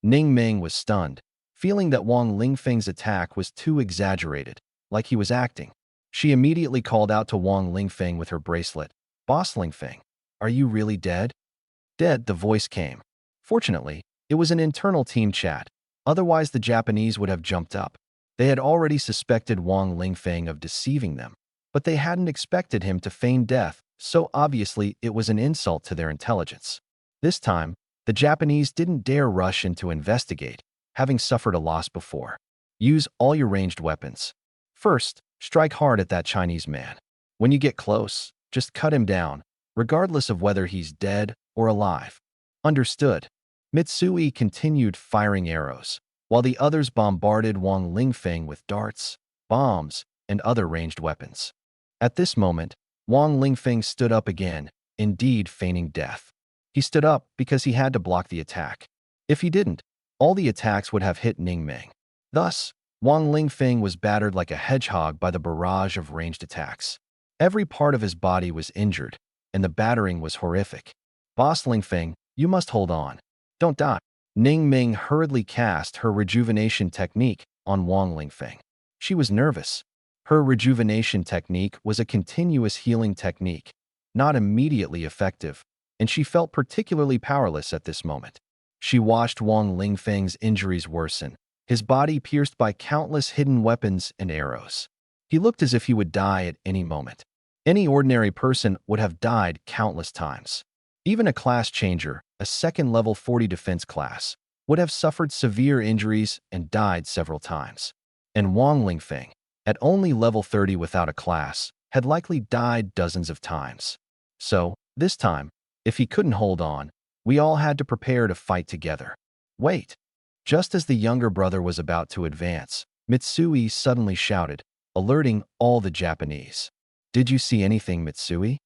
Ning Ming was stunned, feeling that Wang Lingfeng's attack was too exaggerated, like he was acting. She immediately called out to Wang Lingfeng with her bracelet. Boss Lingfeng, are you really dead? Dead, the voice came. Fortunately, it was an internal team chat. Otherwise, the Japanese would have jumped up. They had already suspected Wang Lingfeng of deceiving them, but they hadn't expected him to feign death, so obviously it was an insult to their intelligence. This time, the Japanese didn't dare rush in to investigate, having suffered a loss before. Use all your ranged weapons. First, strike hard at that Chinese man. When you get close, just cut him down, regardless of whether he's dead or alive. Understood. Mitsui continued firing arrows, while the others bombarded Wang Lingfeng with darts, bombs, and other ranged weapons. At this moment, Wang Lingfeng stood up again, indeed feigning death. He stood up because he had to block the attack. If he didn't, all the attacks would have hit Ning Ming. Thus, Wang Lingfeng was battered like a hedgehog by the barrage of ranged attacks. Every part of his body was injured, and the battering was horrific. Boss Lingfeng, you must hold on. Don't die. Ning Ming hurriedly cast her rejuvenation technique on Wang Lingfeng. She was nervous. Her rejuvenation technique was a continuous healing technique, not immediately effective, and she felt particularly powerless at this moment. She watched Wang Lingfeng's injuries worsen, his body pierced by countless hidden weapons and arrows. He looked as if he would die at any moment. Any ordinary person would have died countless times. Even a class changer, a second-level 40 defense class, would have suffered severe injuries and died several times. And Wang Lingfeng, at only level 30 without a class, had likely died dozens of times. So, this time, if he couldn't hold on, we all had to prepare to fight together. Wait! Just as the younger brother was about to advance, Mitsui suddenly shouted, alerting all the Japanese. Did you see anything, Mitsui?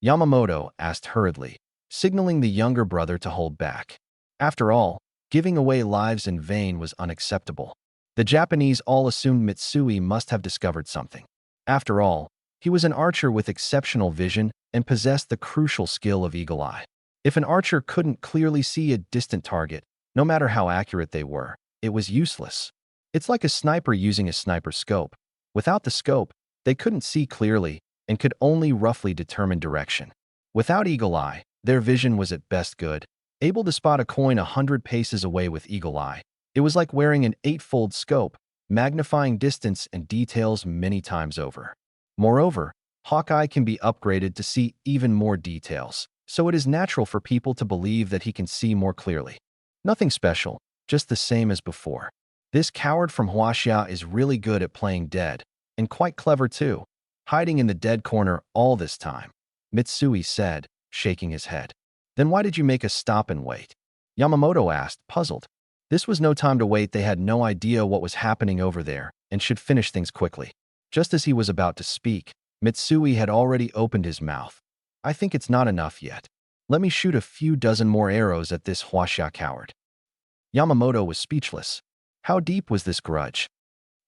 Yamamoto asked hurriedly, signaling the younger brother to hold back. After all, giving away lives in vain was unacceptable. The Japanese all assumed Mitsui must have discovered something. After all, he was an archer with exceptional vision and possessed the crucial skill of eagle eye. If an archer couldn't clearly see a distant target, no matter how accurate they were, it was useless. It's like a sniper using a sniper scope. Without the scope, they couldn't see clearly and could only roughly determine direction. Without eagle eye, their vision was at best good, able to spot a coin 100 paces away with eagle eye. It was like wearing an 8-fold scope, magnifying distance and details many times over. Moreover, Hawkeye can be upgraded to see even more details, so it is natural for people to believe that he can see more clearly. Nothing special, just the same as before. This coward from Huaxia is really good at playing dead, and quite clever too, hiding in the dead corner all this time, Mitsui said, shaking his head. Then why did you make us stop and wait? Yamamoto asked, puzzled. This was no time to wait. They had no idea what was happening over there and should finish things quickly. Just as he was about to speak, Mitsui had already opened his mouth. I think it's not enough yet. Let me shoot a few dozen more arrows at this Huaxia coward. Yamamoto was speechless. How deep was this grudge?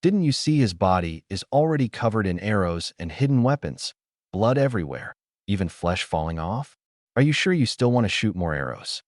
Didn't you see his body is already covered in arrows and hidden weapons? Blood everywhere, even flesh falling off? Are you sure you still want to shoot more arrows?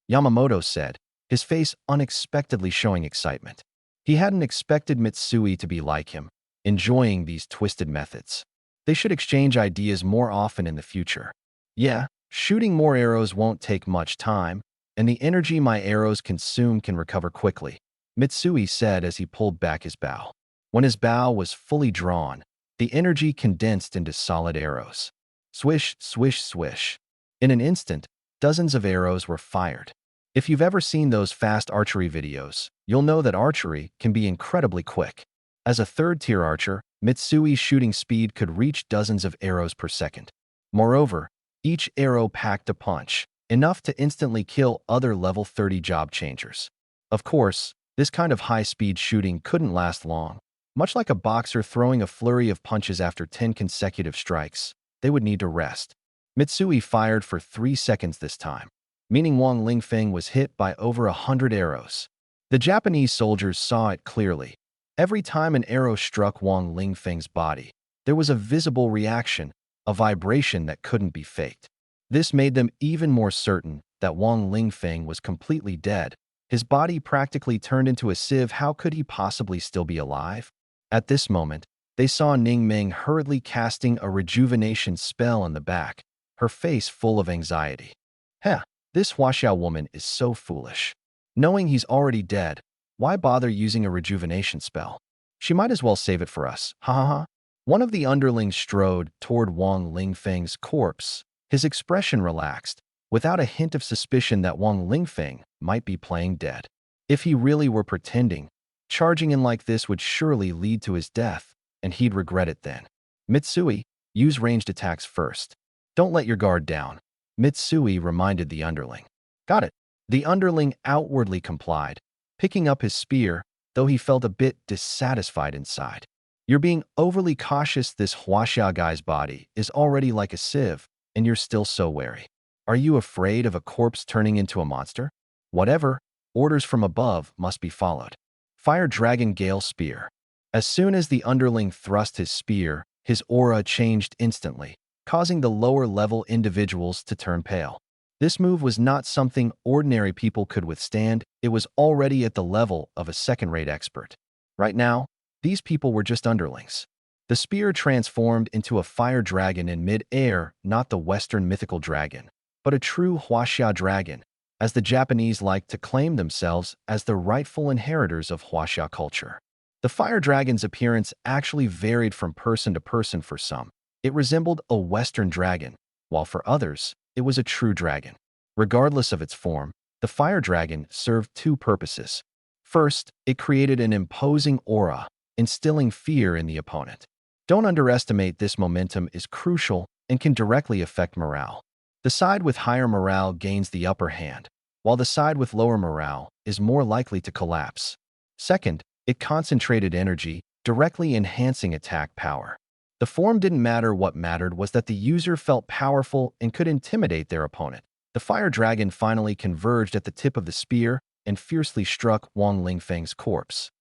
Yamamoto said, his face unexpectedly showing excitement. He hadn't expected Mitsui to be like him, enjoying these twisted methods. They should exchange ideas more often in the future. Yeah, shooting more arrows won't take much time, and the energy my arrows consume can recover quickly, Mitsui said as he pulled back his bow. When his bow was fully drawn, the energy condensed into solid arrows. Swish, swish, swish. In an instant, dozens of arrows were fired. If you've ever seen those fast archery videos, you'll know that archery can be incredibly quick. As a third-tier archer, Mitsui's shooting speed could reach dozens of arrows per second. Moreover, each arrow packed a punch, enough to instantly kill other level 30 job changers. Of course, This kind of high-speed shooting couldn't last long. Much like a boxer throwing a flurry of punches after 10 consecutive strikes, they would need to rest. Mitsui fired for 3 seconds this time, meaning Wang Lingfeng was hit by over 100 arrows. The Japanese soldiers saw it clearly. Every time an arrow struck Wang Lingfeng's body, there was a visible reaction, a vibration that couldn't be faked. This made them even more certain that Wang Lingfeng was completely dead. His body practically turned into a sieve. How could he possibly still be alive? At this moment, they saw Ning Ming hurriedly casting a rejuvenation spell on the back, her face full of anxiety. Heh, this Huaxiao woman is so foolish. Knowing he's already dead, why bother using a rejuvenation spell? She might as well save it for us, ha ha ha. One of the underlings strode toward Wang Lingfeng's corpse. His expression relaxed, without a hint of suspicion that Wang Lingfeng might be playing dead. If he really were pretending, charging in like this would surely lead to his death, and he'd regret it then. Mitsui, use ranged attacks first. Don't let your guard down, Mitsui reminded the underling. Got it. The underling outwardly complied, picking up his spear, though he felt a bit dissatisfied inside. You're being overly cautious. This Huaxia guy's body is already like a sieve, and you're still so wary. Are you afraid of a corpse turning into a monster? Whatever, orders from above must be followed. Fire Dragon Gale Spear. As soon as the underling thrust his spear, his aura changed instantly, causing the lower-level individuals to turn pale. This move was not something ordinary people could withstand. It was already at the level of a second-rate expert. Right now, these people were just underlings. The spear transformed into a fire dragon in mid-air, not the Western mythical dragon, but a true Huaxia dragon, as the Japanese like to claim themselves as the rightful inheritors of Huaxia culture. The fire dragon's appearance actually varied from person to person. For some, it resembled a Western dragon, while for others, it was a true dragon. Regardless of its form, the fire dragon served two purposes. First, it created an imposing aura, instilling fear in the opponent. Don't underestimate this. Momentum is crucial and can directly affect morale. The side with higher morale gains the upper hand, while the side with lower morale is more likely to collapse. Second, it concentrated energy, directly enhancing attack power. The form didn't matter. What mattered was that the user felt powerful and could intimidate their opponent. The fire dragon finally converged at the tip of the spear and fiercely struck Wang Lingfeng's corpse.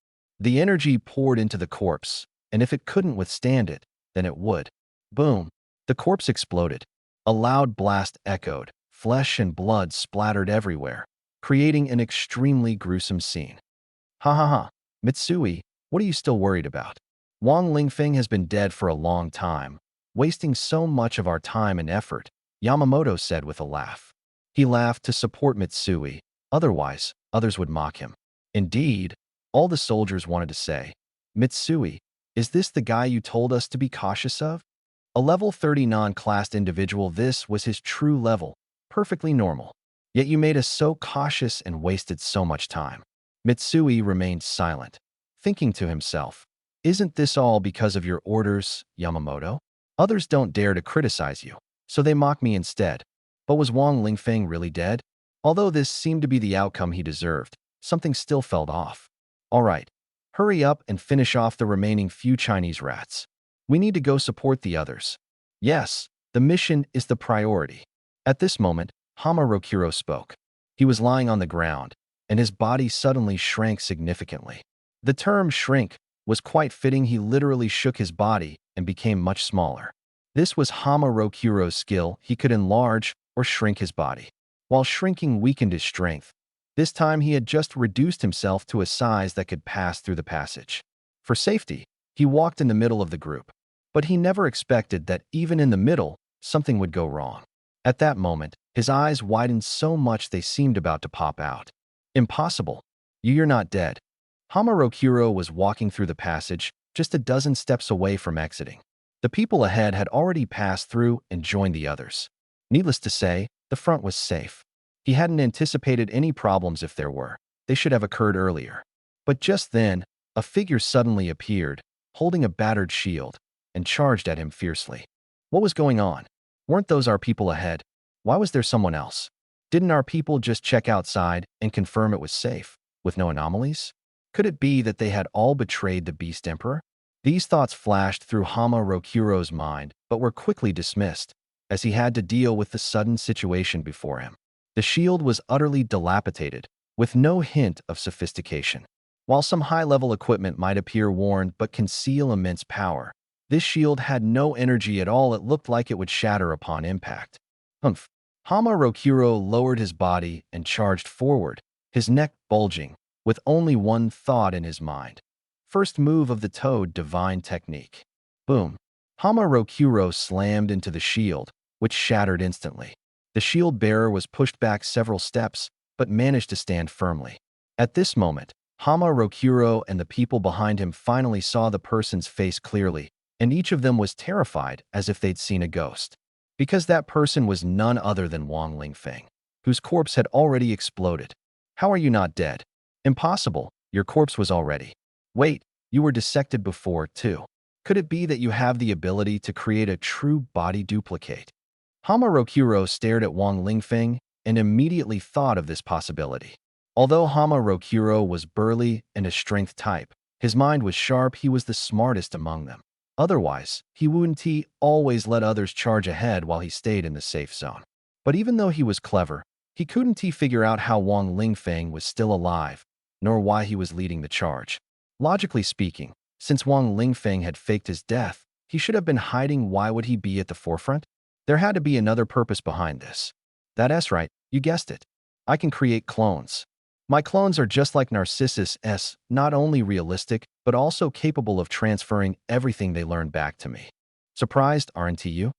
The energy poured into the corpse, and if it couldn't withstand it, then it would. Boom! The corpse exploded. A loud blast echoed, flesh and blood splattered everywhere, creating an extremely gruesome scene. Ha ha ha, Mitsui, what are you still worried about? Wang Lingfeng has been dead for a long time, wasting so much of our time and effort, Yamamoto said with a laugh. He laughed to support Mitsui, otherwise, others would mock him. Indeed, all the soldiers wanted to say, Mitsui, is this the guy you told us to be cautious of? A level 30 non-classed individual, this was his true level, perfectly normal. Yet you made us so cautious and wasted so much time. Mitsui remained silent, thinking to himself, isn't this all because of your orders, Yamamoto? Others don't dare to criticize you, so they mock me instead. But was Wang Lingfeng really dead? Although this seemed to be the outcome he deserved, something still felt off. All right, hurry up and finish off the remaining few Chinese rats. We need to go support the others. Yes, the mission is the priority. At this moment, Hamarokuro spoke. He was lying on the ground, and his body suddenly shrank significantly. The term shrink was quite fitting. He literally shook his body and became much smaller. This was Hamarokuro's skill. He could enlarge or shrink his body. While shrinking weakened his strength, this time he had just reduced himself to a size that could pass through the passage. For safety, he walked in the middle of the group. But he never expected that even in the middle, something would go wrong. At that moment, his eyes widened so much they seemed about to pop out. Impossible. You're not dead. Hamarokuro was walking through the passage, just a dozen steps away from exiting. The people ahead had already passed through and joined the others. Needless to say, the front was safe. He hadn't anticipated any problems. If there were, they should have occurred earlier. But just then, a figure suddenly appeared, holding a battered shield, and charged at him fiercely. What was going on? Weren't those our people ahead? Why was there someone else? Didn't our people just check outside and confirm it was safe, with no anomalies? Could it be that they had all betrayed the Beast Emperor? These thoughts flashed through Hama Rokuro's mind, but were quickly dismissed, as he had to deal with the sudden situation before him. The shield was utterly dilapidated, with no hint of sophistication. While some high-level equipment might appear worn but conceal immense power, this shield had no energy at all. It looked like it would shatter upon impact. Humph! Hama Rokuro lowered his body and charged forward, his neck bulging, with only one thought in his mind. First move of the Toad Divine Technique. Boom! Hama Rokuro slammed into the shield, which shattered instantly. The shield bearer was pushed back several steps, but managed to stand firmly. At this moment, Hama Rokuro and the people behind him finally saw the person's face clearly, and each of them was terrified as if they'd seen a ghost. Because that person was none other than Wang Lingfeng, whose corpse had already exploded. How are you not dead? Impossible, your corpse was already. Wait, you were dissected before, too. Could it be that you have the ability to create a true body duplicate? Hama Rokuro stared at Wang Lingfeng and immediately thought of this possibility. Although Hama Rokuro was burly and a strength type, his mind was sharp. He was the smartest among them. Otherwise, he wouldn't always let others charge ahead while he stayed in the safe zone. But even though he was clever, he couldn't figure out how Wang Lingfeng was still alive, nor why he was leading the charge. Logically speaking, since Wang Lingfeng had faked his death, he should have been hiding. Why would he be at the forefront? There had to be another purpose behind this. That's right, you guessed it. I can create clones. My clones are just like Narcissus S, not only realistic, but also capable of transferring everything they learned back to me. Surprised, aren't you?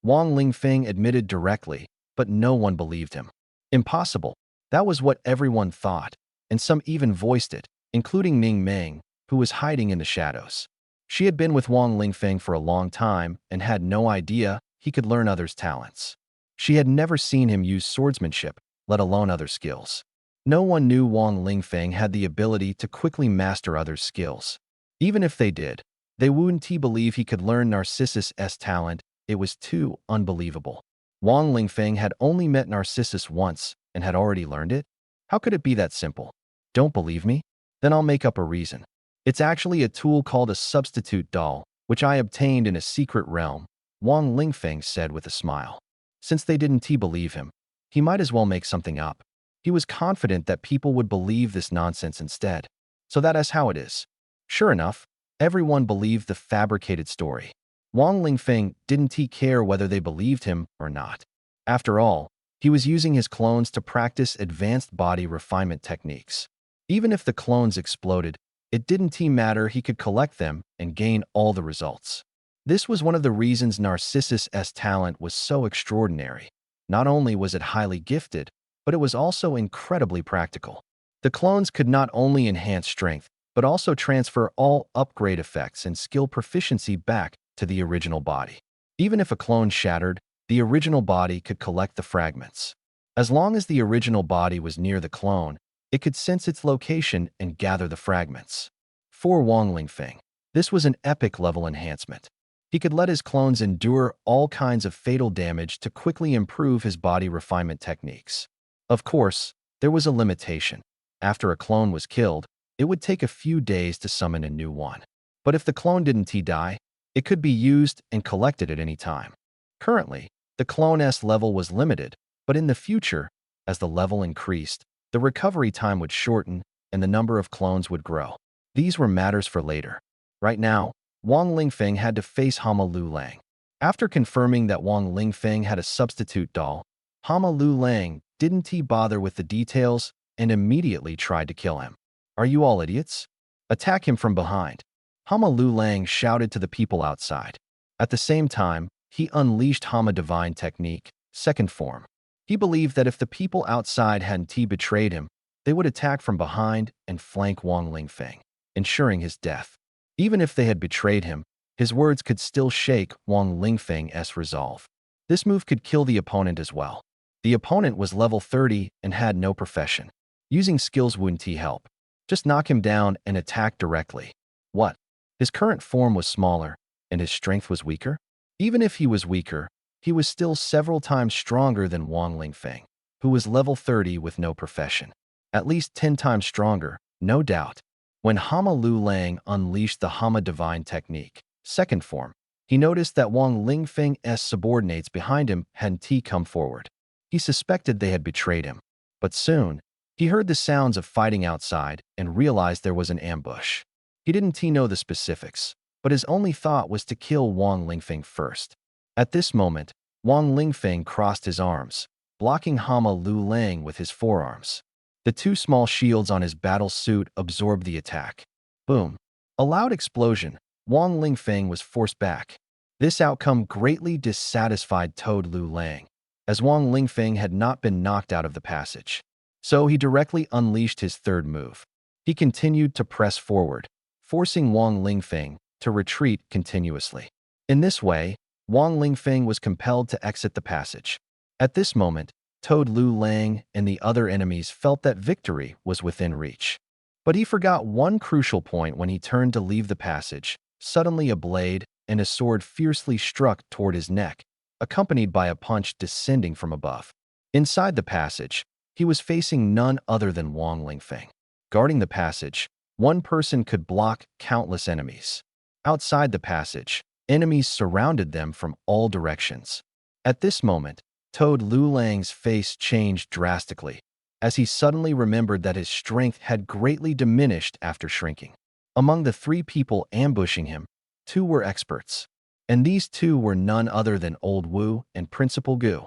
Wang Lingfeng admitted directly, but no one believed him. Impossible. That was what everyone thought, and some even voiced it, including Ming Meng, who was hiding in the shadows. She had been with Wang Lingfeng for a long time and had no idea he could learn others' talents. She had never seen him use swordsmanship, let alone other skills. No one knew Wang Lingfeng had the ability to quickly master others' skills. Even if they did, they wouldn't believe he could learn Narcissus' talent. It was too unbelievable. Wang Lingfeng had only met Narcissus once and had already learned it? How could it be that simple? Don't believe me? Then I'll make up a reason. It's actually a tool called a substitute doll, which I obtained in a secret realm, Wang Lingfeng said with a smile. Since they didn't believe him, he might as well make something up. He was confident that people would believe this nonsense instead. So that is how it is. Sure enough, everyone believed the fabricated story. Wang Lingfeng didn't care whether they believed him or not. After all, he was using his clones to practice advanced body refinement techniques. Even if the clones exploded, it didn't matter. He could collect them and gain all the results. This was one of the reasons Narcissus' talent was so extraordinary. Not only was it highly gifted, but it was also incredibly practical. The clones could not only enhance strength, but also transfer all upgrade effects and skill proficiency back to the original body. Even if a clone shattered, the original body could collect the fragments. As long as the original body was near the clone, it could sense its location and gather the fragments. For Wang Lingfeng, this was an epic level enhancement. He could let his clones endure all kinds of fatal damage to quickly improve his body refinement techniques. Of course, there was a limitation. After a clone was killed, it would take a few days to summon a new one. But if the clone didn't die, it could be used and collected at any time. Currently, the clone's level was limited, but in the future, as the level increased, the recovery time would shorten and the number of clones would grow. These were matters for later. Right now, Wang Lingfeng had to face Hama Lu Lang. After confirming that Wang Lingfeng had a substitute doll, Hama Lu Lang didn't bother with the details and immediately tried to kill him. Are you all idiots? Attack him from behind. Hama Lu Lang shouted to the people outside. At the same time, he unleashed Hama Divine Technique, second form. He believed that if the people outside hadn't betrayed him, they would attack from behind and flank Wang Lingfeng, ensuring his death. Even if they had betrayed him, his words could still shake Wang Lingfeng's resolve. This move could kill the opponent as well. The opponent was level 30 and had no profession. Using skills wouldn't help. Just knock him down and attack directly. What? His current form was smaller, and his strength was weaker? Even if he was weaker, he was still several times stronger than Wang Lingfeng, who was level 30 with no profession. At least 10 times stronger, no doubt. When Hama Lu Lang unleashed the Hama Divine technique, second form, he noticed that Wang Lingfeng's subordinates behind him hadn't come forward. He suspected they had betrayed him. But soon, he heard the sounds of fighting outside and realized there was an ambush. He didn't know the specifics, but his only thought was to kill Wang Lingfeng first. At this moment, Wang Lingfeng crossed his arms, blocking Hama Lu Lang with his forearms. The two small shields on his battle suit absorbed the attack. Boom. A loud explosion. Wang Lingfeng was forced back. This outcome greatly dissatisfied Toad Lu Lang, as Wang Lingfeng had not been knocked out of the passage. So he directly unleashed his third move. He continued to press forward, forcing Wang Lingfeng to retreat continuously. In this way, Wang Lingfeng was compelled to exit the passage. At this moment, Toad Lu Lang and the other enemies felt that victory was within reach. But he forgot one crucial point when he turned to leave the passage. Suddenly a blade and a sword fiercely struck toward his neck, accompanied by a punch descending from above. Inside the passage, he was facing none other than Wang Lingfeng. Guarding the passage, one person could block countless enemies. Outside the passage, enemies surrounded them from all directions. At this moment, Toad Lu Lang's face changed drastically, as he suddenly remembered that his strength had greatly diminished after shrinking. Among the three people ambushing him, two were experts, and these two were none other than Old Wu and Principal Gu.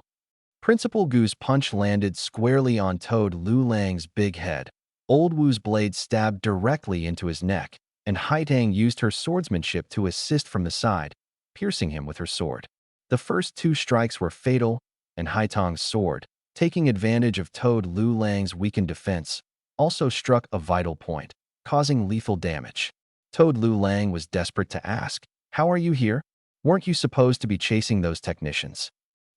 Principal Gu's punch landed squarely on Toad Lu Lang's big head. Old Wu's blade stabbed directly into his neck, and Haitang used her swordsmanship to assist from the side, piercing him with her sword. The first two strikes were fatal, and Haitang's sword, taking advantage of Toad Lu Lang's weakened defense, also struck a vital point, causing lethal damage. Toad Lu Lang was desperate to ask, "How are you here? Weren't you supposed to be chasing those technicians?"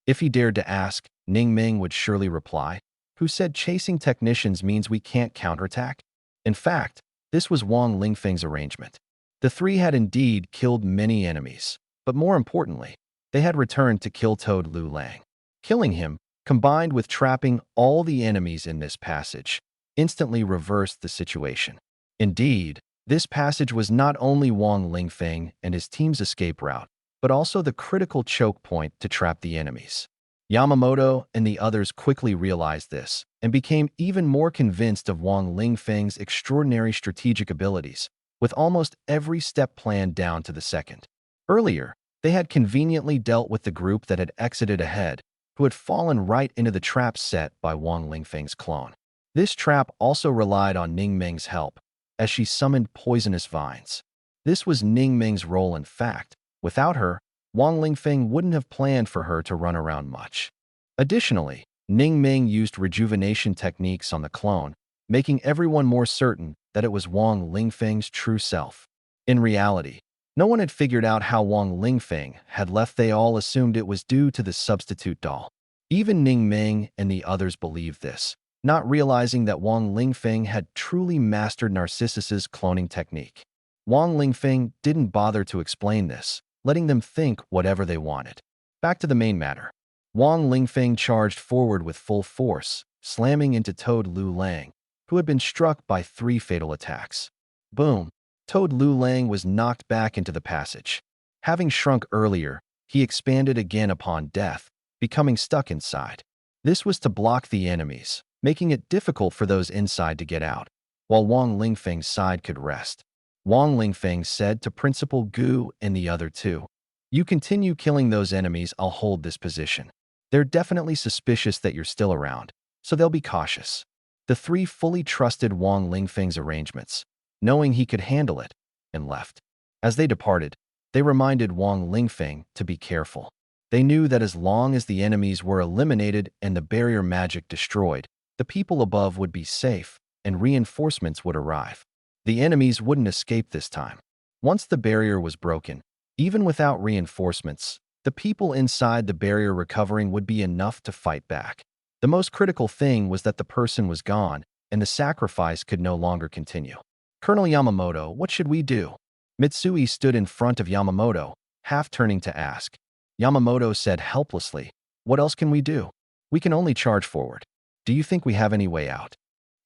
If he dared to ask, Ning Ming would surely reply, "Who said chasing technicians means we can't counterattack?" In fact, this was Wang Lingfeng's arrangement. The three had indeed killed many enemies, but more importantly, they had returned to kill Toad Lu Lang. Killing him, combined with trapping all the enemies in this passage, instantly reversed the situation. Indeed, this passage was not only Wang Lingfeng and his team's escape route, but also the critical choke point to trap the enemies. Yamamoto and the others quickly realized this and became even more convinced of Wang Lingfeng's extraordinary strategic abilities, with almost every step planned down to the second. Earlier, they had conveniently dealt with the group that had exited ahead, who had fallen right into the trap set by Wang Lingfeng's clone. This trap also relied on Ning Ming's help, as she summoned poisonous vines. This was Ning Ming's role in fact. Without her, Wang Lingfeng wouldn't have planned for her to run around much. Additionally, Ning Ming used rejuvenation techniques on the clone, making everyone more certain that it was Wang Lingfeng's true self. In reality, no one had figured out how Wang Lingfeng had left. They all assumed it was due to the substitute doll. Even Ning Ming and the others believed this, not realizing that Wang Lingfeng had truly mastered Narcissus's cloning technique. Wang Lingfeng didn't bother to explain this, letting them think whatever they wanted. Back to the main matter. Wang Lingfeng charged forward with full force, slamming into Toad Lu Lang, who had been struck by 3 fatal attacks. Boom! Toad Lu Lang was knocked back into the passage. Having shrunk earlier, he expanded again upon death, becoming stuck inside. This was to block the enemies, making it difficult for those inside to get out, while Wang Lingfeng's side could rest. Wang Lingfeng said to Principal Gu and the other two, "You continue killing those enemies, I'll hold this position. They're definitely suspicious that you're still around, so they'll be cautious." The 3 fully trusted Wang Lingfeng's arrangements, knowing he could handle it, and left. As they departed, they reminded Wang Lingfeng to be careful. They knew that as long as the enemies were eliminated and the barrier magic destroyed, the people above would be safe and reinforcements would arrive. The enemies wouldn't escape this time. Once the barrier was broken, even without reinforcements, the people inside the barrier recovering would be enough to fight back. The most critical thing was that the person was gone and the sacrifice could no longer continue. "Colonel Yamamoto, what should we do?" Mitsui stood in front of Yamamoto, half turning to ask. Yamamoto said helplessly, "What else can we do? We can only charge forward. Do you think we have any way out?"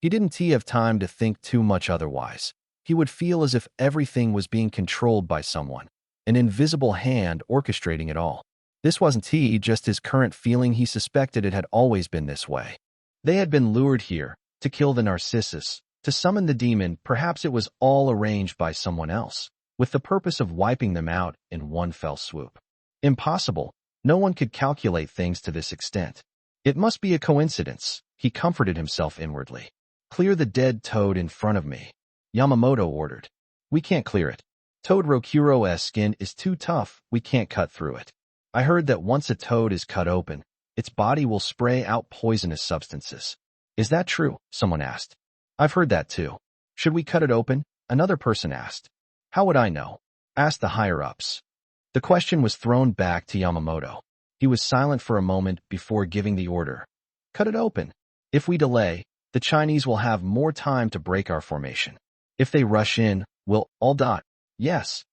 He didn't have time to think too much otherwise. He would feel as if everything was being controlled by someone, an invisible hand orchestrating it all. This wasn't just his current feeling. He suspected it had always been this way. They had been lured here to kill the Narcissus, to summon the demon. Perhaps it was all arranged by someone else, with the purpose of wiping them out in one fell swoop. Impossible. No one could calculate things to this extent. It must be a coincidence, he comforted himself inwardly. Clear the dead toad in front of me, Yamamoto ordered. We can't clear it. Toad Rokuro's skin is too tough, we can't cut through it. I heard that once a toad is cut open, its body will spray out poisonous substances. Is that true? Someone asked. I've heard that too. Should we cut it open? Another person asked. How would I know? Asked the higher-ups. The question was thrown back to Yamamoto. He was silent for a moment before giving the order. Cut it open. If we delay, the Chinese will have more time to break our formation. If they rush in, we'll all die. Yes.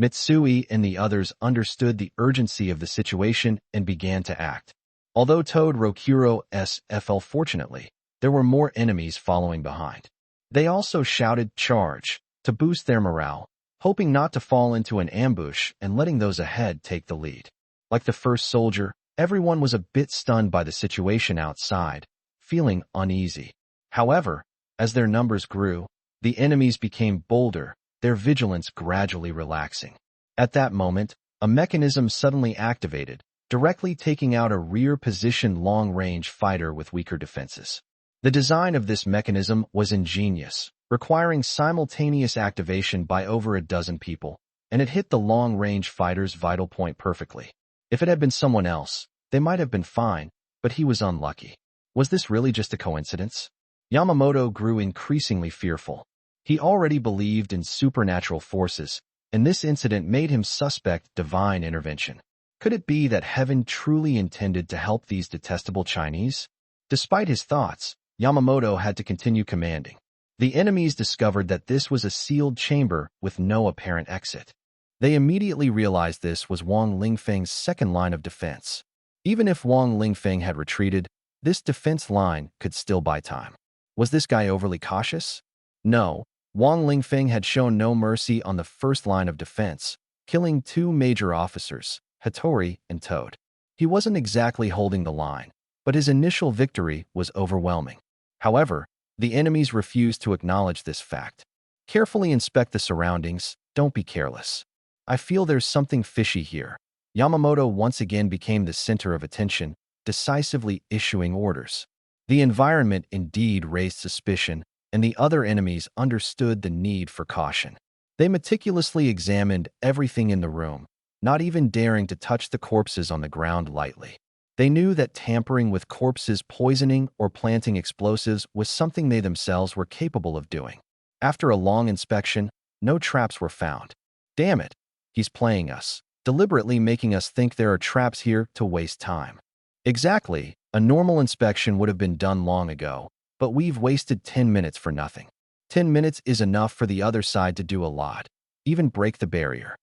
Mitsui and the others understood the urgency of the situation and began to act. Although Toad Rokuro's fell fortunately, there were more enemies following behind. They also shouted charge to boost their morale, hoping not to fall into an ambush and letting those ahead take the lead. Like the first soldier, everyone was a bit stunned by the situation outside, feeling uneasy. However, as their numbers grew, the enemies became bolder, their vigilance gradually relaxing. At that moment, a mechanism suddenly activated, directly taking out a rear-positioned long-range fighter with weaker defenses. The design of this mechanism was ingenious, requiring simultaneous activation by over a dozen people, and it hit the long-range fighter's vital point perfectly. If it had been someone else, they might have been fine, but he was unlucky. Was this really just a coincidence? Yamamoto grew increasingly fearful. He already believed in supernatural forces, and this incident made him suspect divine intervention. Could it be that heaven truly intended to help these detestable Chinese? Despite his thoughts, Yamamoto had to continue commanding. The enemies discovered that this was a sealed chamber with no apparent exit. They immediately realized this was Wang Lingfeng's second line of defense. Even if Wang Lingfeng had retreated, this defense line could still buy time. Was this guy overly cautious? No. Wang Lingfeng had shown no mercy on the first line of defense, killing two major officers, Hattori and Toad. He wasn't exactly holding the line, but his initial victory was overwhelming. However, the enemies refused to acknowledge this fact. Carefully inspect the surroundings, don't be careless. I feel there's something fishy here. Yamamoto once again became the center of attention, decisively issuing orders. The environment indeed raised suspicion, and the other enemies understood the need for caution. They meticulously examined everything in the room, not even daring to touch the corpses on the ground lightly. They knew that tampering with corpses, poisoning, or planting explosives was something they themselves were capable of doing. After a long inspection, no traps were found. Damn it, he's playing us, deliberately making us think there are traps here to waste time. Exactly, a normal inspection would have been done long ago, but we've wasted 10 minutes for nothing. 10 minutes is enough for the other side to do a lot, even break the barrier.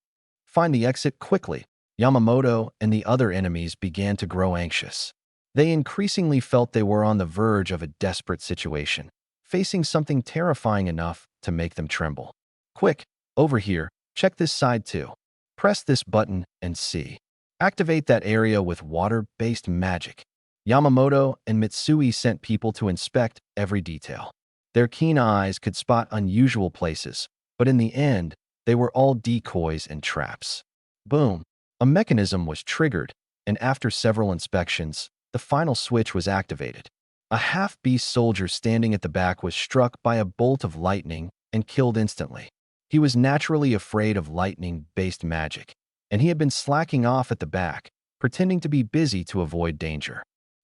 Find the exit quickly. Yamamoto and the other enemies began to grow anxious. They increasingly felt they were on the verge of a desperate situation, facing something terrifying enough to make them tremble. Quick, over here, check this side too. Press this button and see. Activate that area with water-based magic. Yamamoto and Mitsui sent people to inspect every detail. Their keen eyes could spot unusual places, but in the end, they were all decoys and traps. Boom! A mechanism was triggered, and after several inspections, the final switch was activated. A half-beast soldier standing at the back was struck by a bolt of lightning and killed instantly. He was naturally afraid of lightning-based magic, and he had been slacking off at the back, pretending to be busy to avoid danger.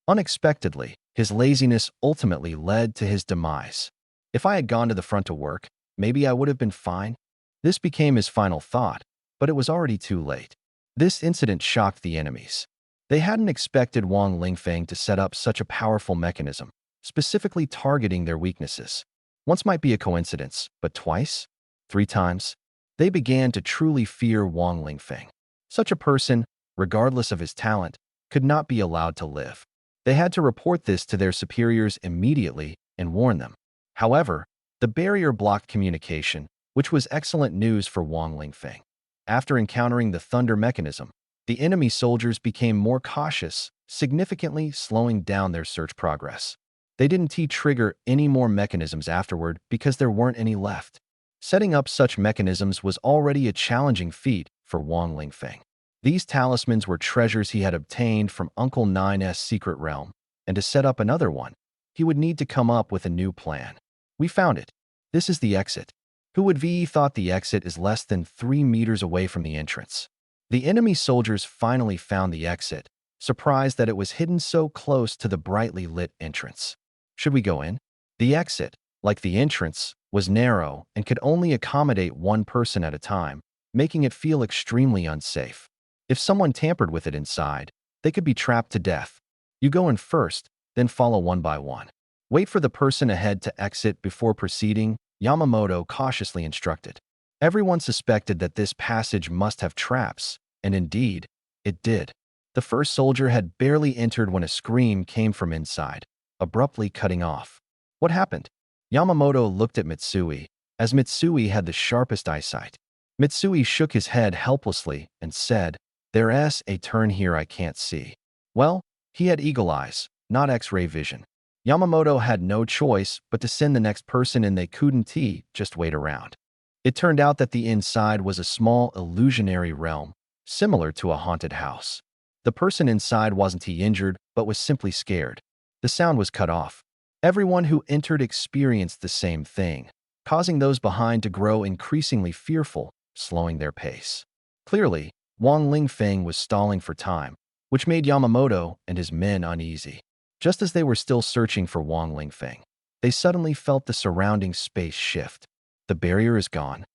Unexpectedly, his laziness ultimately led to his demise. If I had gone to the front to work, maybe I would have been fine. This became his final thought, but it was already too late. This incident shocked the enemies. They hadn't expected Wang Lingfeng to set up such a powerful mechanism, specifically targeting their weaknesses. Once might be a coincidence, but twice? 3 times? They began to truly fear Wang Lingfeng. Such a person, regardless of his talent, could not be allowed to live. They had to report this to their superiors immediately and warn them. However, the barrier blocked communication, which was excellent news for Wang Lingfeng. After encountering the thunder mechanism, the enemy soldiers became more cautious, significantly slowing down their search progress. They didn't trigger any more mechanisms afterward because there weren't any left. Setting up such mechanisms was already a challenging feat for Wang Lingfeng. These talismans were treasures he had obtained from Uncle Nine's secret realm, and to set up another one, he would need to come up with a new plan. We found it. This is the exit. Who would have thought the exit is less than 3 meters away from the entrance? The enemy soldiers finally found the exit, surprised that it was hidden so close to the brightly lit entrance. Should we go in? The exit, like the entrance, was narrow and could only accommodate one person at a time, making it feel extremely unsafe. If someone tampered with it inside, they could be trapped to death. You go in first, then follow one by one. Wait for the person ahead to exit before proceeding, Yamamoto cautiously instructed. Everyone suspected that this passage must have traps, and indeed, it did. The first soldier had barely entered when a scream came from inside, abruptly cutting off. What happened? Yamamoto looked at Mitsui, as Mitsui had the sharpest eyesight. Mitsui shook his head helplessly and said, "There's a turn here I can't see." Well, he had eagle eyes, not X-ray vision. Yamamoto had no choice but to send the next person and they couldn't just wait around. It turned out that the inside was a small illusionary realm, similar to a haunted house. The person inside wasn't injured, but was simply scared. The sound was cut off. Everyone who entered experienced the same thing, causing those behind to grow increasingly fearful, slowing their pace. Clearly, Wang Lingfeng was stalling for time, which made Yamamoto and his men uneasy. Just as they were still searching for Wang Lingfeng, they suddenly felt the surrounding space shift. The barrier is gone.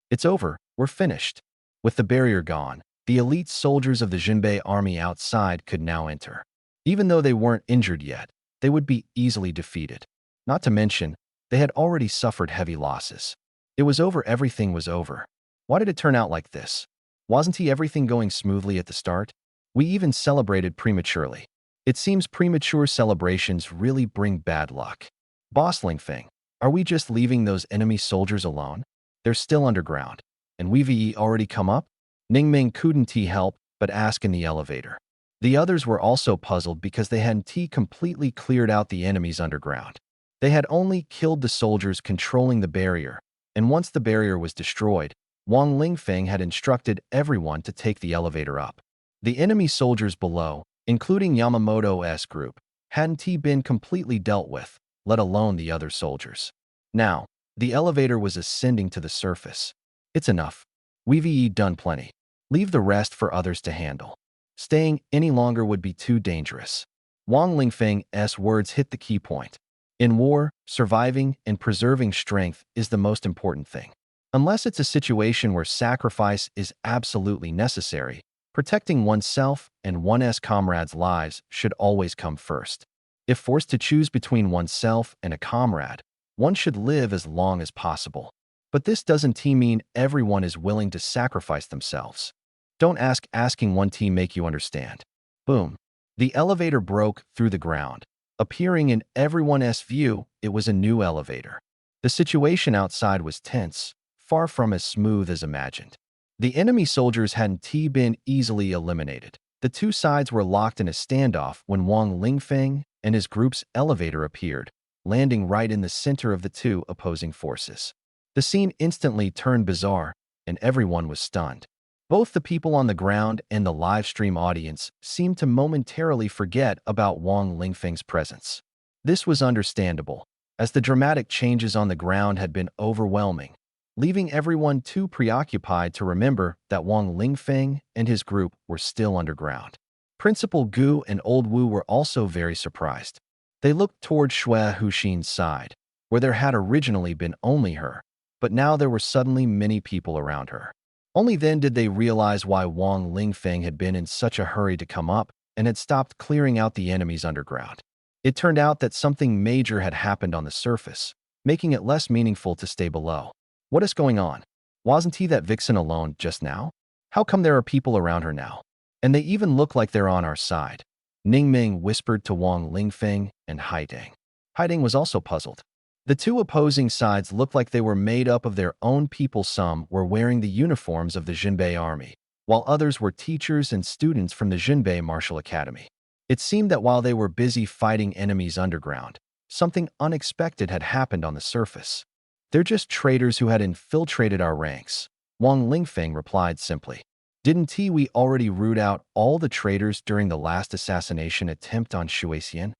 It's over. We're finished. With the barrier gone, the elite soldiers of the Jinbei army outside could now enter. Even though they weren't injured yet, they would be easily defeated. Not to mention, they had already suffered heavy losses. It was over. Everything was over. Why did it turn out like this? Wasn't everything going smoothly at the start? We even celebrated prematurely. It seems premature celebrations really bring bad luck. Boss Lingfeng, are we just leaving those enemy soldiers alone? They're still underground. And we've already come up? Ningming couldn't help but ask in the elevator. The others were also puzzled because they hadn't completely cleared out the enemies underground. They had only killed the soldiers controlling the barrier, and once the barrier was destroyed, Wang Lingfeng had instructed everyone to take the elevator up. The enemy soldiers below, including Yamamoto's group, hadn't been completely dealt with, let alone the other soldiers. Now, the elevator was ascending to the surface. It's enough. We've done plenty. Leave the rest for others to handle. Staying any longer would be too dangerous. Wang Lingfeng's words hit the key point. In war, surviving and preserving strength is the most important thing. Unless it's a situation where sacrifice is absolutely necessary, protecting oneself and one's comrades' lives should always come first. If forced to choose between oneself and a comrade, one should live as long as possible. But this doesn't mean everyone is willing to sacrifice themselves. Don't asking one team make you understand. Boom. The elevator broke through the ground. Appearing in everyone's view, it was a new elevator. The situation outside was tense, far from as smooth as imagined. The enemy soldiers hadn't been easily eliminated. The two sides were locked in a standoff when Wang Lingfeng and his group's elevator appeared, landing right in the center of the two opposing forces. The scene instantly turned bizarre, and everyone was stunned. Both the people on the ground and the live stream audience seemed to momentarily forget about Wang Lingfeng's presence. This was understandable, as the dramatic changes on the ground had been overwhelming, leaving everyone too preoccupied to remember that Wang Lingfeng and his group were still underground. Principal Gu and Old Wu were also very surprised. They looked toward Xue Huxin's side, where there had originally been only her, but now there were suddenly many people around her. Only then did they realize why Wang Lingfeng had been in such a hurry to come up and had stopped clearing out the enemies underground. It turned out that something major had happened on the surface, making it less meaningful to stay below. What is going on? Wasn't that vixen alone just now? How come there are people around her now? And they even look like they're on our side. Ningming whispered to Wang Lingfeng and Haiding. Haiding was also puzzled. The two opposing sides looked like they were made up of their own people. Some were wearing the uniforms of the Jinbei army, while others were teachers and students from the Jinbei Martial Academy. It seemed that while they were busy fighting enemies underground, something unexpected had happened on the surface. "They're just traitors who had infiltrated our ranks," Wang Lingfeng replied simply. "Didn't we already root out all the traitors during the last assassination attempt on Shuixian?"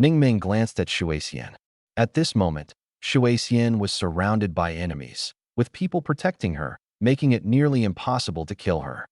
Ningming glanced at Shuixian. At this moment, Shuixian was surrounded by enemies, with people protecting her, making it nearly impossible to kill her.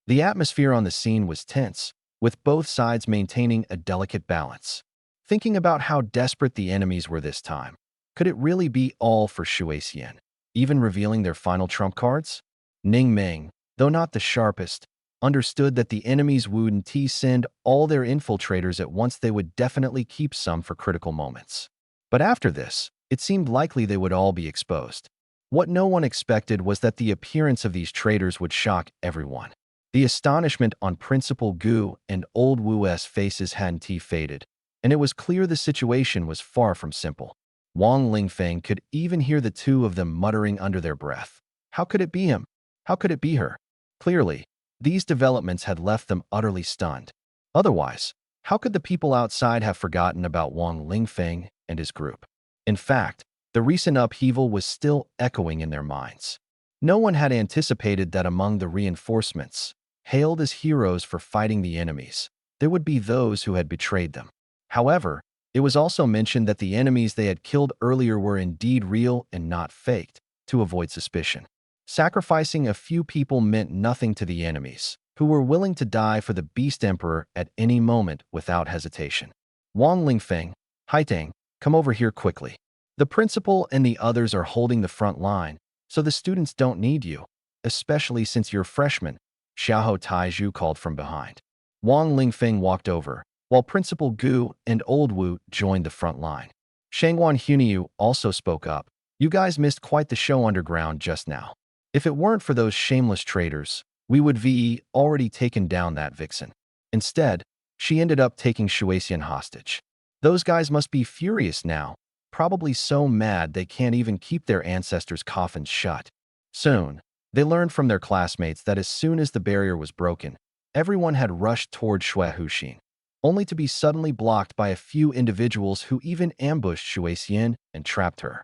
The atmosphere on the scene was tense, with both sides maintaining a delicate balance. Thinking about how desperate the enemies were this time, could it really be all for Shuixian, even revealing their final trump cards? Ningming, though not the sharpest, understood that the enemies wouldn't send all their infiltrators at once. They would definitely keep some for critical moments. But after this, it seemed likely they would all be exposed. What no one expected was that the appearance of these traitors would shock everyone. The astonishment on Principal Gu and Old Wu's faces hadn't faded, and it was clear the situation was far from simple. Wang Lingfeng could even hear the two of them muttering under their breath. How could it be him? How could it be her? Clearly, these developments had left them utterly stunned. Otherwise, how could the people outside have forgotten about Wang Lingfeng and his group? In fact, the recent upheaval was still echoing in their minds. No one had anticipated that among the reinforcements, hailed as heroes for fighting the enemies, there would be those who had betrayed them. However, it was also mentioned that the enemies they had killed earlier were indeed real and not faked, to avoid suspicion. Sacrificing a few people meant nothing to the enemies, who were willing to die for the Beast Emperor at any moment without hesitation. "Wang Lingfeng, Haitang, come over here quickly. The principal and the others are holding the front line, so the students don't need you, especially since you're freshmen," Xiaohou Taizhu called from behind. Wang Lingfeng walked over, while Principal Gu and Old Wu joined the front line. Shangguan Huniu also spoke up. "You guys missed quite the show underground just now. If it weren't for those shameless traitors, we would already taken down that vixen. Instead, she ended up taking Shuixian hostage. Those guys must be furious now, probably so mad they can't even keep their ancestors' coffins shut." Soon, they learned from their classmates that as soon as the barrier was broken, everyone had rushed toward Shuixian, only to be suddenly blocked by a few individuals who even ambushed Shuixian and trapped her.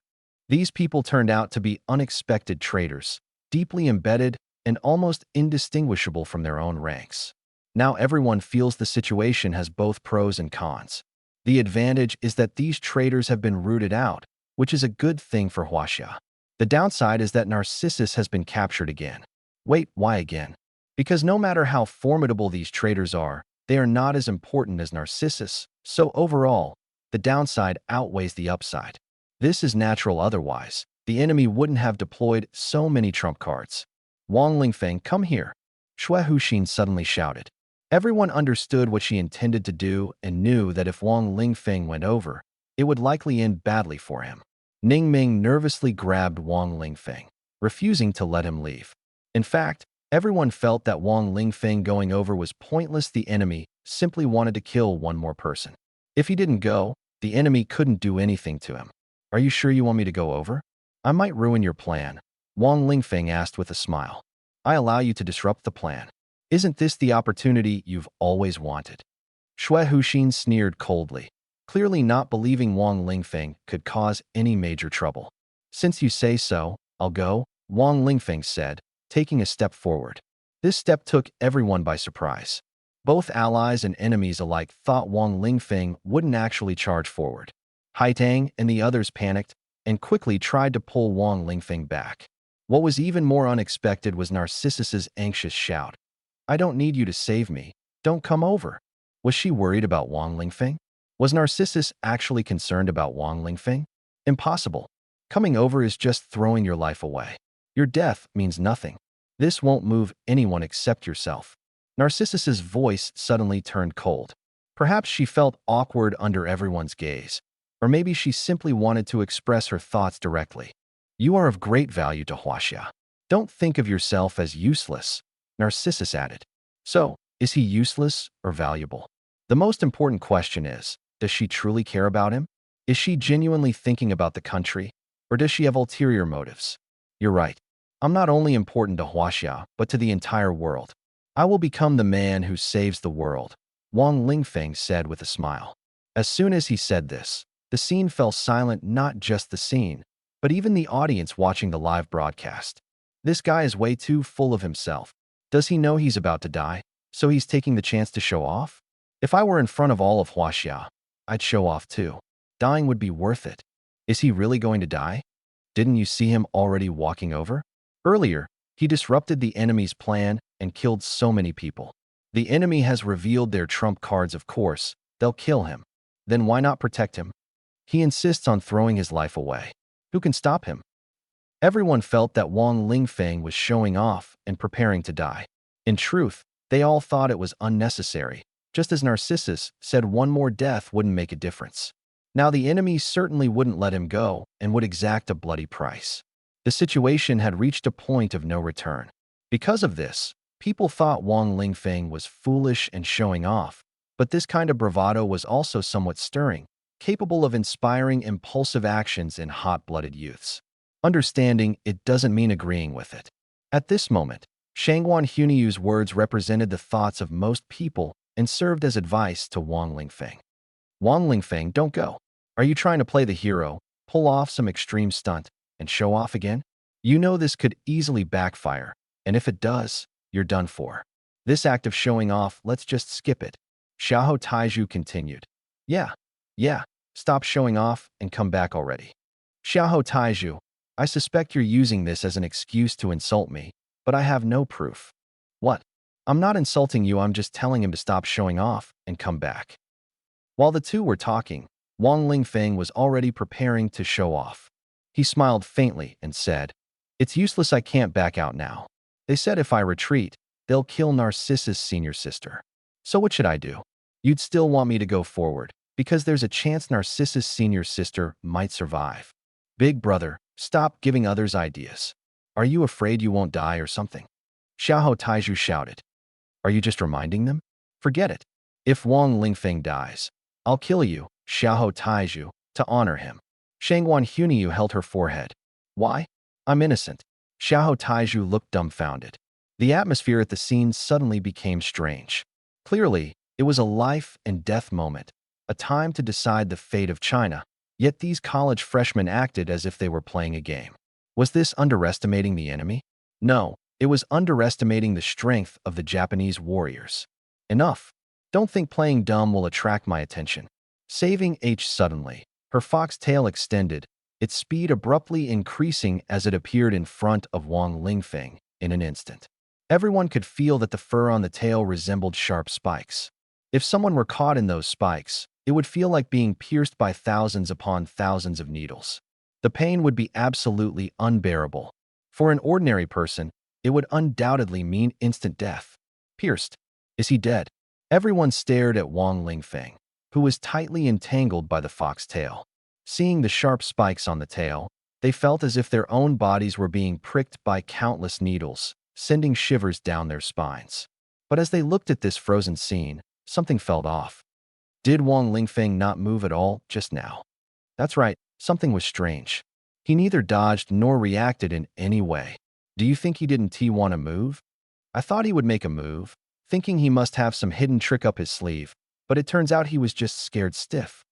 These people turned out to be unexpected traitors, deeply embedded and almost indistinguishable from their own ranks. Now everyone feels the situation has both pros and cons. The advantage is that these traitors have been rooted out, which is a good thing for Huaxia. The downside is that Narcissus has been captured again. Wait, why again? Because no matter how formidable these traitors are, they are not as important as Narcissus, so overall, the downside outweighs the upside. This is natural, otherwise the enemy wouldn't have deployed so many trump cards. "Wang Lingfeng, come here," Shui Huxin suddenly shouted. Everyone understood what she intended to do and knew that if Wang Lingfeng went over, it would likely end badly for him. Ningming nervously grabbed Wang Lingfeng, refusing to let him leave. In fact, everyone felt that Wang Lingfeng going over was pointless. The enemy simply wanted to kill one more person. If he didn't go, the enemy couldn't do anything to him. "Are you sure you want me to go over? I might ruin your plan," Wang Lingfeng asked with a smile. "I allow you to disrupt the plan. Isn't this the opportunity you've always wanted?" Shui Huxin sneered coldly, clearly not believing Wang Lingfeng could cause any major trouble. "Since you say so, I'll go," Wang Lingfeng said, taking a step forward. This step took everyone by surprise. Both allies and enemies alike thought Wang Lingfeng wouldn't actually charge forward. Haitang and the others panicked and quickly tried to pull Wang Lingfeng back. What was even more unexpected was Narcissus's anxious shout. "I don't need you to save me. Don't come over." Was she worried about Wang Lingfeng? Was Narcissus actually concerned about Wang Lingfeng? Impossible. Coming over is just throwing your life away. Your death means nothing. This won't move anyone except yourself. Narcissus's voice suddenly turned cold. Perhaps she felt awkward under everyone's gaze, or maybe she simply wanted to express her thoughts directly. "You are of great value to Huaxia. Don't think of yourself as useless," Narcissus added. "So, is he useless or valuable? The most important question is, does she truly care about him? Is she genuinely thinking about the country, or does she have ulterior motives? You're right. I'm not only important to Huaxia, but to the entire world. I will become the man who saves the world, Wang Lingfeng said with a smile. As soon as he said this, the scene fell silent, not just the scene, but even the audience watching the live broadcast. This guy is way too full of himself. Does he know he's about to die, so he's taking the chance to show off? If I were in front of all of Huaxia, I'd show off too. Dying would be worth it. Is he really going to die? Didn't you see him already walking over? Earlier, he disrupted the enemy's plan and killed so many people. The enemy has revealed their trump cards, of course. They'll kill him. Then why not protect him? He insists on throwing his life away. Who can stop him? Everyone felt that Wang Lingfeng was showing off and preparing to die. In truth, they all thought it was unnecessary, just as Narcissus said one more death wouldn't make a difference. Now the enemy certainly wouldn't let him go and would exact a bloody price. The situation had reached a point of no return. Because of this, people thought Wang Lingfeng was foolish and showing off, but this kind of bravado was also somewhat stirring, capable of inspiring impulsive actions in hot-blooded youths. Understanding it doesn't mean agreeing with it. At this moment, Shangguan Hunyu's words represented the thoughts of most people and served as advice to Wang Lingfeng. Wang Lingfeng, don't go. Are you trying to play the hero, pull off some extreme stunt, and show off again? You know this could easily backfire, and if it does, you're done for. This act of showing off, let's just skip it. Xiahou Taizhu continued. Yeah, stop showing off and come back already. Xiahou Taizhu, I suspect you're using this as an excuse to insult me, but I have no proof. What? I'm not insulting you, I'm just telling him to stop showing off and come back. While the two were talking, Wang Lingfeng was already preparing to show off. He smiled faintly and said, It's useless, I can't back out now. They said if I retreat, they'll kill Narcissus' senior sister. So what should I do? You'd still want me to go forward, because there's a chance Narcissus' senior sister might survive. Big brother, stop giving others ideas. Are you afraid you won't die or something? Xiahou Taizhu shouted. Are you just reminding them? Forget it. If Wang Lingfeng dies, I'll kill you, Xiahou Taizhu, to honor him. Shangguan Hunyu held her forehead. Why? I'm innocent. Xiahou Taizhu looked dumbfounded. The atmosphere at the scene suddenly became strange. Clearly, it was a life and death moment, a time to decide the fate of China, yet these college freshmen acted as if they were playing a game. Was this underestimating the enemy? No, it was underestimating the strength of the Japanese warriors. Enough. Don't think playing dumb will attract my attention. Saving H suddenly, her fox tail extended, its speed abruptly increasing as it appeared in front of Wang Lingfeng in an instant. Everyone could feel that the fur on the tail resembled sharp spikes. If someone were caught in those spikes, it would feel like being pierced by thousands upon thousands of needles. The pain would be absolutely unbearable. For an ordinary person, it would undoubtedly mean instant death. Pierced. Is he dead? Everyone stared at Wang Lingfeng, who was tightly entangled by the fox tail. Seeing the sharp spikes on the tail, they felt as if their own bodies were being pricked by countless needles, sending shivers down their spines. But as they looked at this frozen scene, something felt off. Did Wang Lingfeng not move at all just now? That's right, something was strange. He neither dodged nor reacted in any way. Do you think he didn't want to move? I thought he would make a move, thinking he must have some hidden trick up his sleeve, but it turns out he was just scared stiff.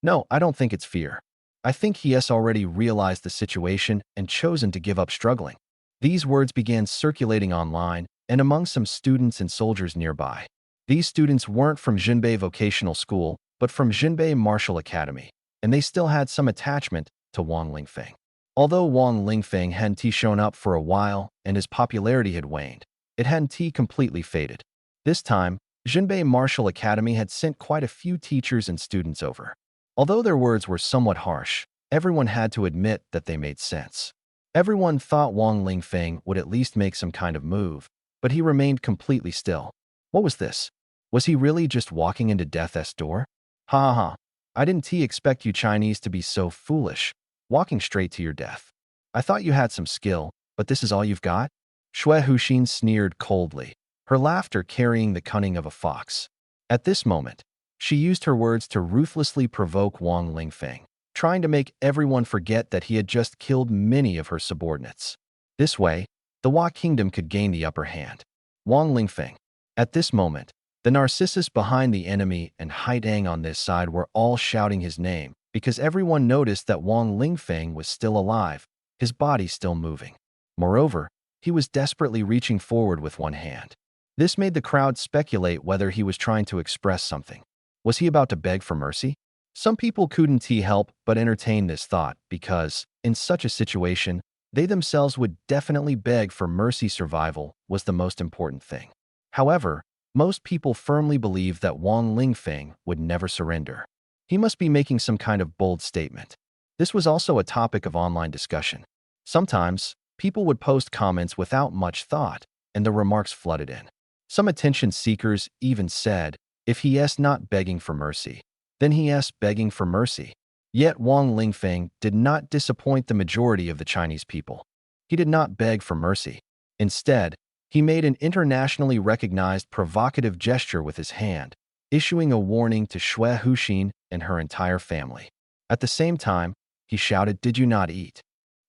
No, I don't think it's fear. I think he has already realized the situation and chosen to give up struggling. These words began circulating online and among some students and soldiers nearby. These students weren't from Jinbei Vocational School, but from Jinbei Martial Academy, and they still had some attachment to Wang Lingfeng. Although Wang Lingfeng hadn't shown up for a while and his popularity had waned, it hadn't completely faded. This time, Jinbei Martial Academy had sent quite a few teachers and students over. Although their words were somewhat harsh, everyone had to admit that they made sense. Everyone thought Wang Lingfeng would at least make some kind of move, but he remained completely still. What was this? Was he really just walking into death's door? Ha ha ha. I didn't expect you Chinese to be so foolish, walking straight to your death. I thought you had some skill, but this is all you've got? Xue Huxin sneered coldly, her laughter carrying the cunning of a fox. At this moment, she used her words to ruthlessly provoke Wang Lingfeng, trying to make everyone forget that he had just killed many of her subordinates. This way, the Hua kingdom could gain the upper hand. Wang Lingfeng. At this moment, the Narcissus behind the enemy and Haidang on this side were all shouting his name because everyone noticed that Wang Lingfeng was still alive, his body still moving. Moreover, he was desperately reaching forward with one hand. This made the crowd speculate whether he was trying to express something. Was he about to beg for mercy? Some people couldn't help but entertain this thought because, in such a situation, they themselves would definitely beg for mercy. Survival was the most important thing. However, most people firmly believed that Wang Lingfeng would never surrender. He must be making some kind of bold statement. This was also a topic of online discussion. Sometimes, people would post comments without much thought, and the remarks flooded in. Some attention seekers even said, if he is not begging for mercy, then he is begging for mercy. Yet Wang Lingfeng did not disappoint the majority of the Chinese people. He did not beg for mercy. Instead, he made an internationally recognized provocative gesture with his hand, issuing a warning to Xue Huxin and her entire family. At the same time, he shouted, "Did you not eat?"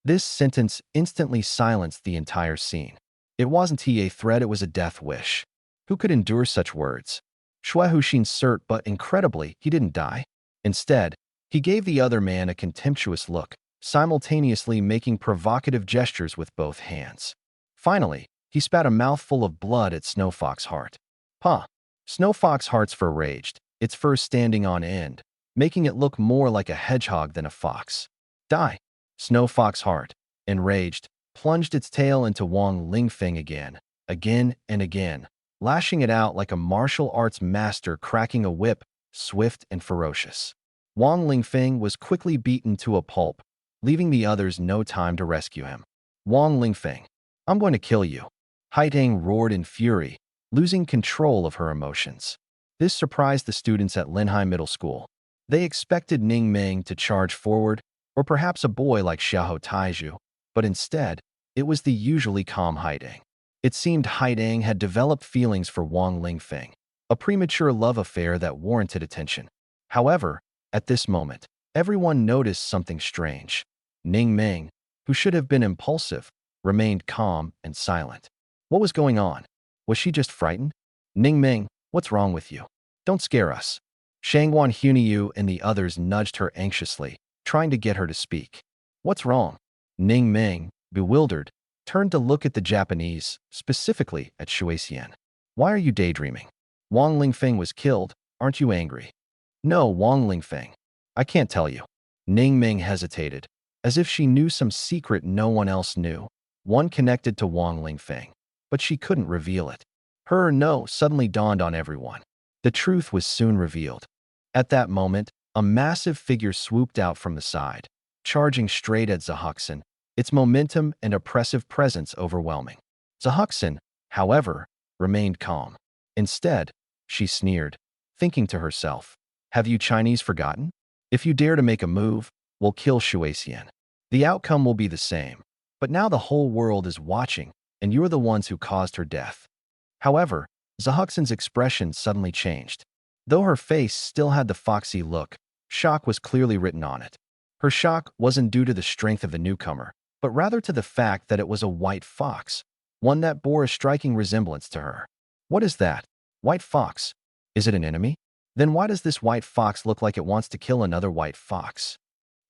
This sentence instantly silenced the entire scene. It wasn't a threat, it was a death wish. Who could endure such words? Xue Huxin cert, but incredibly, he didn't die. Instead, he gave the other man a contemptuous look, simultaneously making provocative gestures with both hands. Finally, he spat a mouthful of blood at Snowfox Heart. Huh. Snowfox Heart's fur raged, its fur standing on end, making it look more like a hedgehog than a fox. Die. Snowfox Heart, enraged, plunged its tail into Wang Lingfeng again and again, lashing it out like a martial arts master cracking a whip, swift and ferocious. Wang Lingfeng was quickly beaten to a pulp, leaving the others no time to rescue him. Wang Lingfeng, I'm going to kill you. Haidang roared in fury, losing control of her emotions. This surprised the students at Linhai Middle School. They expected Ning Ming to charge forward, or perhaps a boy like Xiahou Taiju, but instead, it was the usually calm Haidang. It seemed Haidang had developed feelings for Wang Lingfeng, a premature love affair that warranted attention. However, at this moment, everyone noticed something strange. Ning Ming, who should have been impulsive, remained calm and silent. What was going on? Was she just frightened? Ning Ming, what's wrong with you? Don't scare us. Shangguan Huniyu and the others nudged her anxiously, trying to get her to speak. What's wrong? Ning Ming, bewildered, turned to look at the Japanese, specifically at Shuixian. Why are you daydreaming? Wang Lingfeng was killed, aren't you angry? No, Wang Lingfeng. I can't tell you. Ning Ming hesitated, as if she knew some secret no one else knew, one connected to Wang Lingfeng, but she couldn't reveal it. Her no suddenly dawned on everyone. The truth was soon revealed. At that moment, a massive figure swooped out from the side, charging straight at Zahuxin, its momentum and oppressive presence overwhelming. Zahuxin, however, remained calm. Instead, she sneered, thinking to herself, have you Chinese forgotten? If you dare to make a move, we'll kill Shuixian. The outcome will be the same. But now the whole world is watching, and you're the ones who caused her death. However, Zahuxin's expression suddenly changed. Though her face still had the foxy look, shock was clearly written on it. Her shock wasn't due to the strength of the newcomer, but rather to the fact that it was a white fox, one that bore a striking resemblance to her. What is that? White fox? Is it an enemy? Then why does this white fox look like it wants to kill another white fox?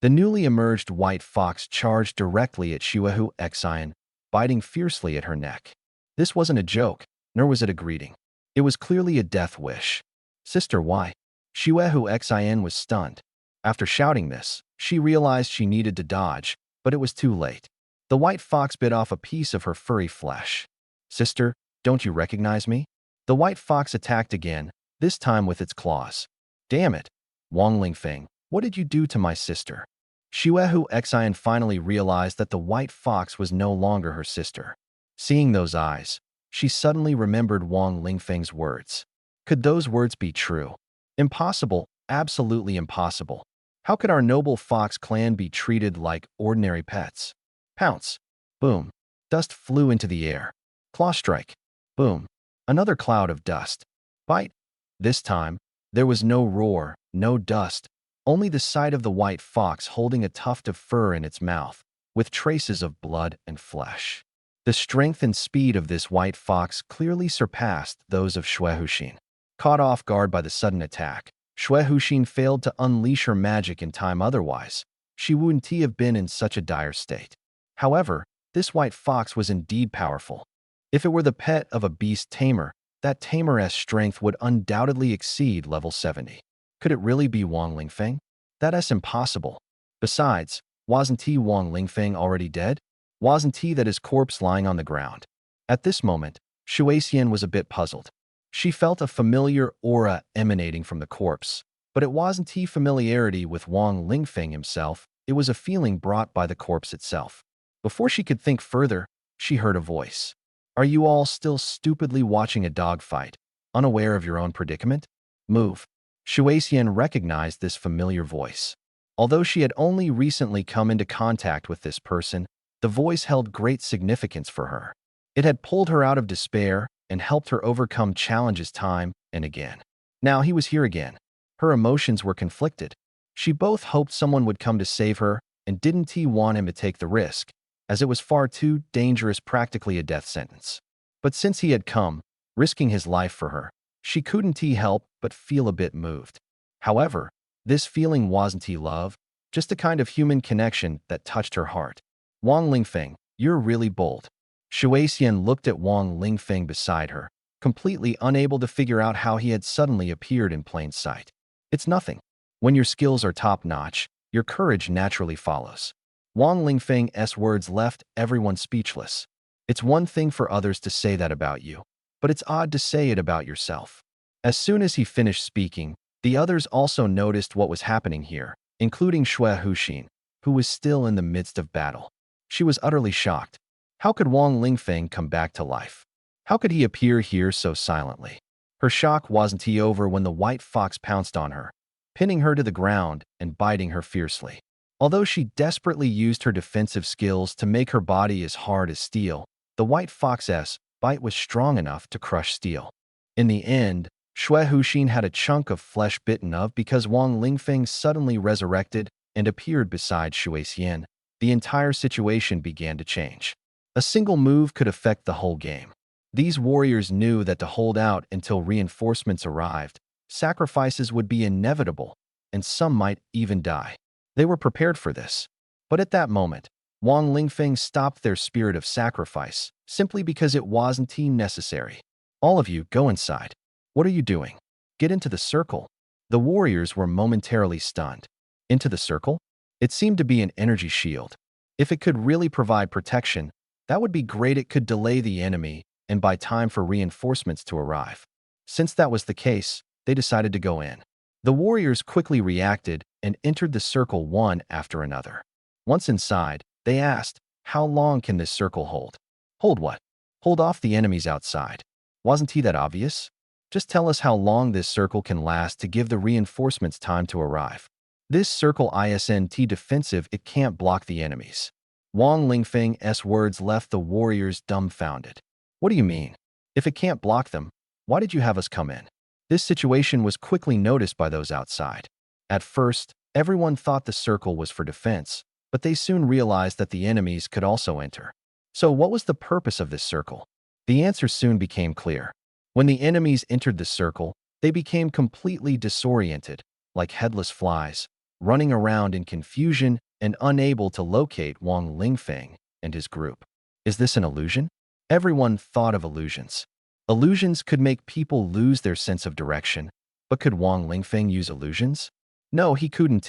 The newly emerged white fox charged directly at Shuehu Xian, biting fiercely at her neck. This wasn't a joke, nor was it a greeting. It was clearly a death wish. Sister, why? Shuehu Xian was stunned. After shouting this, she realized she needed to dodge, but it was too late. The white fox bit off a piece of her furry flesh. Sister, don't you recognize me? The white fox attacked again, this time with its claws. Damn it! Wang Lingfeng, what did you do to my sister? Shuehu Xian finally realized that the white fox was no longer her sister. Seeing those eyes, she suddenly remembered Wang Lingfeng's words. Could those words be true? Impossible, absolutely impossible. How could our noble fox clan be treated like ordinary pets? Pounce. Boom. Dust flew into the air. Claw strike. Boom. Another cloud of dust. Bite. This time, there was no roar, no dust, Only the sight of the white fox holding a tuft of fur in its mouth, with traces of blood and flesh. The strength and speed of this white fox clearly surpassed those of Shuehuxin. Caught off guard by the sudden attack, Shuehuxin failed to unleash her magic in time, otherwise she wouldn't have been in such a dire state. However, this white fox was indeed powerful. If it were the pet of a beast tamer, that tamer's strength would undoubtedly exceed level 70. Could it really be Wang Lingfeng? That's impossible. Besides, wasn't Wang Lingfeng already dead? Wasn't that his corpse lying on the ground? At this moment, Shuexian was a bit puzzled. She felt a familiar aura emanating from the corpse, but it wasn't familiarity with Wang Lingfeng himself, it was a feeling brought by the corpse itself. Before she could think further, she heard a voice. Are you all still stupidly watching a dogfight, unaware of your own predicament? Move. Shuexian recognized this familiar voice. Although she had only recently come into contact with this person, the voice held great significance for her. It had pulled her out of despair and helped her overcome challenges time and again. Now he was here again. Her emotions were conflicted. She both hoped someone would come to save her and didn't want him to take the risk, as it was far too dangerous, practically a death sentence. But since he had come, risking his life for her, she couldn't help but feel a bit moved. However, this feeling wasn't love, just a kind of human connection that touched her heart. Wang Lingfeng, you're really bold. Shuexian looked at Wang Lingfeng beside her, completely unable to figure out how he had suddenly appeared in plain sight. It's nothing. When your skills are top-notch, your courage naturally follows. Wang Lingfeng's words left everyone speechless. It's one thing for others to say that about you, but it's odd to say it about yourself. As soon as he finished speaking, the others also noticed what was happening here, including Shuehuxin, who was still in the midst of battle. She was utterly shocked. How could Wang Lingfeng come back to life? How could he appear here so silently? Her shock wasn't over when the white fox pounced on her, pinning her to the ground and biting her fiercely. Although she desperately used her defensive skills to make her body as hard as steel, the white fox's bite was strong enough to crush steel. In the end, Shuehuxin had a chunk of flesh bitten of because Wang Lingfeng suddenly resurrected and appeared beside Shuexian. The entire situation began to change. A single move could affect the whole game. These warriors knew that to hold out until reinforcements arrived, sacrifices would be inevitable, and some might even die. They were prepared for this. But at that moment, Wang Lingfeng stopped their spirit of sacrifice, simply because it wasn't necessary. All of you, go inside. What are you doing? Get into the circle. The warriors were momentarily stunned. Into the circle? It seemed to be an energy shield. If it could really provide protection, that would be great. It could delay the enemy and buy time for reinforcements to arrive. Since that was the case, they decided to go in. The warriors quickly reacted and entered the circle one after another. Once inside, they asked, how long can this circle hold? Hold what? Hold off the enemies outside. Wasn't that obvious? Just tell us how long this circle can last to give the reinforcements time to arrive. This circle isn't defensive, it can't block the enemies. Wang Lingfeng's words left the warriors dumbfounded. What do you mean? If it can't block them, why did you have us come in? This situation was quickly noticed by those outside. At first, everyone thought the circle was for defense, but they soon realized that the enemies could also enter. So what was the purpose of this circle? The answer soon became clear. When the enemies entered the circle, they became completely disoriented, like headless flies, running around in confusion and unable to locate Wang Lingfeng and his group. Is this an illusion? Everyone thought of illusions. Illusions could make people lose their sense of direction, but could Wang Lingfeng use illusions? No, he couldn't.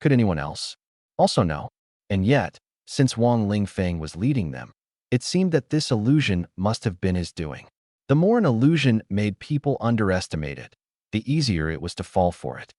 Could anyone else? Also no. And yet, since Wang Lingfeng was leading them, it seemed that this illusion must have been his doing. The more an illusion made people underestimate it, the easier it was to fall for it.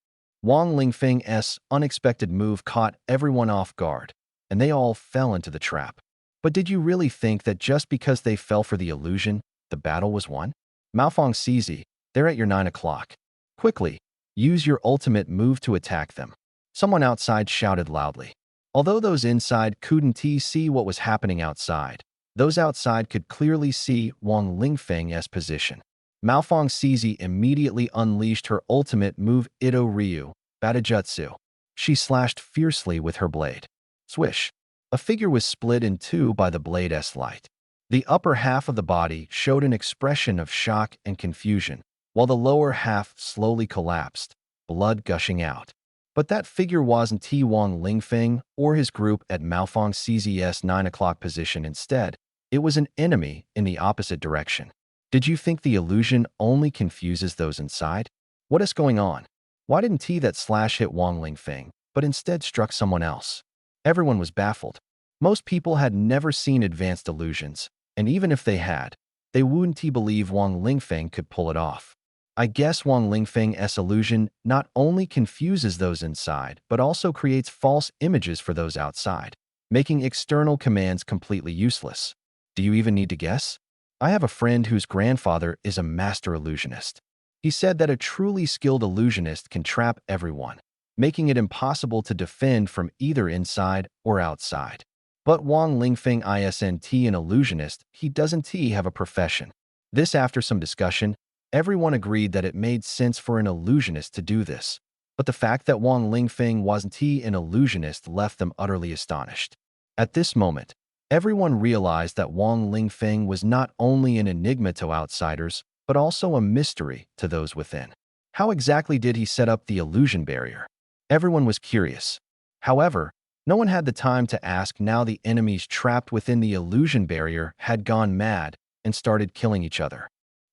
Wang Lingfeng's unexpected move caught everyone off guard, and they all fell into the trap. But did you really think that just because they fell for the illusion, the battle was won? Maofeng CZ, they're at your 9 o'clock. Quickly, use your ultimate move to attack them. Someone outside shouted loudly. Although those inside couldn't see what was happening outside, those outside could clearly see Wang Lingfeng's position. Maofeng CZ immediately unleashed her ultimate move Ito Ryu, Batajutsu. She slashed fiercely with her blade. Swish! A figure was split in two by the blade's light. The upper half of the body showed an expression of shock and confusion, while the lower half slowly collapsed, blood gushing out. But that figure wasn't T. Wang Lingfeng or his group at Maofeng CZ's 9 o'clock position instead. It was an enemy in the opposite direction. Did you think the illusion only confuses those inside? What is going on? Why didn't T that slash hit Wang Lingfeng, but instead struck someone else? Everyone was baffled. Most people had never seen advanced illusions, and even if they had, they wouldn't believe Wang Lingfeng could pull it off. I guess Wang Lingfeng's illusion not only confuses those inside, but also creates false images for those outside, making external commands completely useless. Do you even need to guess? I have a friend whose grandfather is a master illusionist. He said that a truly skilled illusionist can trap everyone, making it impossible to defend from either inside or outside. But Wang Lingfeng isn't an illusionist, he doesn't have a profession. This after some discussion, everyone agreed that it made sense for an illusionist to do this. But the fact that Wang Lingfeng wasn't an illusionist left them utterly astonished. At this moment, everyone realized that Wang Lingfeng was not only an enigma to outsiders, but also a mystery to those within. How exactly did he set up the illusion barrier? Everyone was curious. However, no one had the time to ask. Now the enemies trapped within the illusion barrier had gone mad and started killing each other.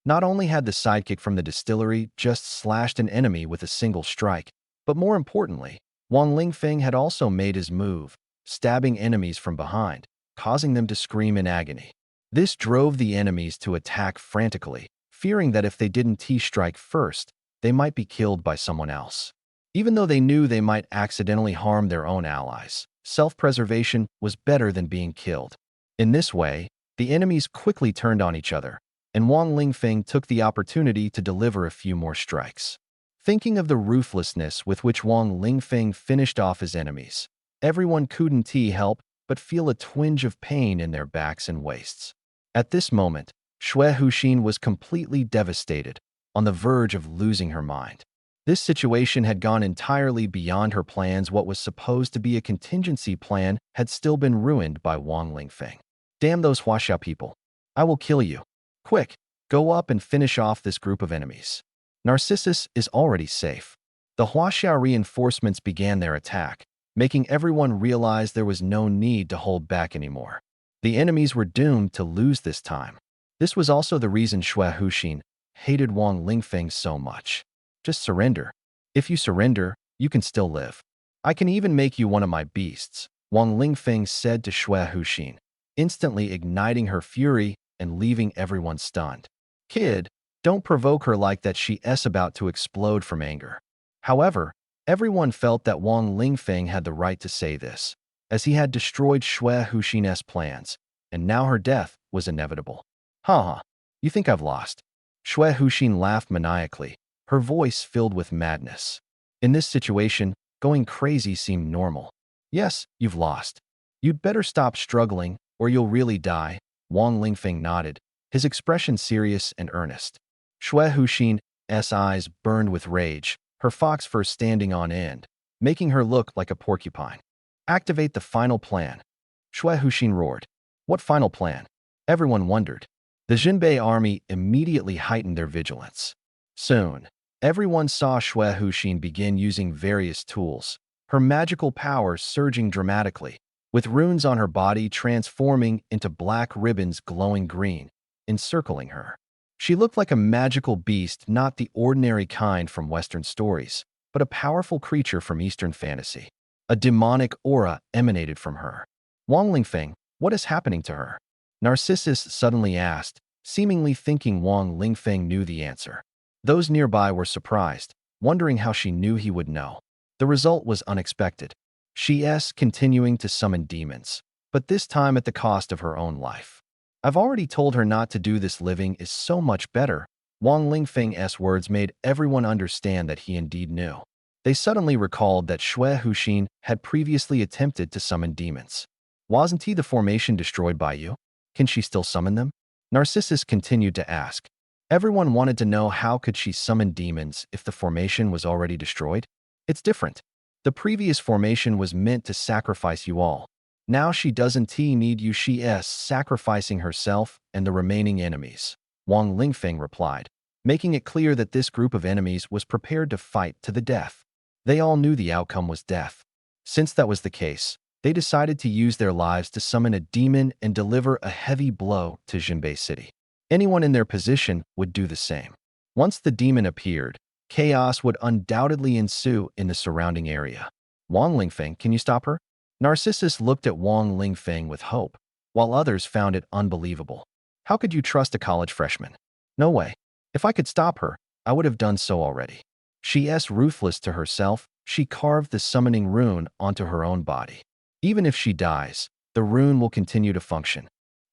Not only had the sidekick from the distillery just slashed an enemy with a single strike, but more importantly, Wang Lingfeng had also made his move, stabbing enemies from behind, causing them to scream in agony. This drove the enemies to attack frantically, fearing that if they didn't strike first, they might be killed by someone else. Even though they knew they might accidentally harm their own allies, self-preservation was better than being killed. In this way, the enemies quickly turned on each other, and Wang Lingfeng took the opportunity to deliver a few more strikes. Thinking of the ruthlessness with which Wang Lingfeng finished off his enemies, everyone couldn't help but feel a twinge of pain in their backs and waists. At this moment, Xue Huxin was completely devastated, on the verge of losing her mind. This situation had gone entirely beyond her plans. What was supposed to be a contingency plan had still been ruined by Wang Lingfeng. Damn those Huaxia people. I will kill you. Quick, go up and finish off this group of enemies. Narcissus is already safe. The Huaxia reinforcements began their attack, making everyone realize there was no need to hold back anymore. The enemies were doomed to lose this time. This was also the reason Xue Huxin hated Wang Lingfeng so much. Just surrender. If you surrender, you can still live. I can even make you one of my beasts, Wang Lingfeng said to Xue Huxin, instantly igniting her fury and leaving everyone stunned. Kid, don't provoke her like that. She's about to explode from anger. However, everyone felt that Wang Lingfeng had the right to say this, as he had destroyed Xue Huxin's plans, and now her death was inevitable. Haha, you think I've lost? Xue Huxin laughed maniacally, her voice filled with madness. In this situation, going crazy seemed normal. Yes, you've lost. You'd better stop struggling, or you'll really die. Wang Lingfeng nodded, his expression serious and earnest. Xue Huxin's eyes burned with rage, her fox fur standing on end, making her look like a porcupine. Activate the final plan. Xue Huxin roared. What final plan? Everyone wondered. The Jinbei army immediately heightened their vigilance. Soon, everyone saw Xue Huxin begin using various tools, her magical powers surging dramatically, with runes on her body transforming into black ribbons glowing green, encircling her. She looked like a magical beast, not the ordinary kind from Western stories, but a powerful creature from Eastern fantasy. A demonic aura emanated from her. Wang Lingfeng, what is happening to her? Narcissus suddenly asked, seemingly thinking Wang Lingfeng knew the answer. Those nearby were surprised, wondering how she knew he would know. The result was unexpected. She's continuing to summon demons, but this time at the cost of her own life. I've already told her not to do this. Living is so much better. Wang Lingfeng's words made everyone understand that he indeed knew. They suddenly recalled that Xue Huxin had previously attempted to summon demons. Wasn't the formation destroyed by you? Can she still summon them? Narcissus continued to ask. Everyone wanted to know how could she summon demons if the formation was already destroyed? It's different. The previous formation was meant to sacrifice you all. Now she doesn't need you. She is sacrificing herself and the remaining enemies. Wang Lingfeng replied, making it clear that this group of enemies was prepared to fight to the death. They all knew the outcome was death. Since that was the case, they decided to use their lives to summon a demon and deliver a heavy blow to Jinbei City. Anyone in their position would do the same. Once the demon appeared, chaos would undoubtedly ensue in the surrounding area. Wang Lingfeng, can you stop her? Narcissus looked at Wang Lingfeng with hope, while others found it unbelievable. How could you trust a college freshman? No way. If I could stop her, I would have done so already. She is ruthless to herself. She carved the summoning rune onto her own body. Even if she dies, the rune will continue to function.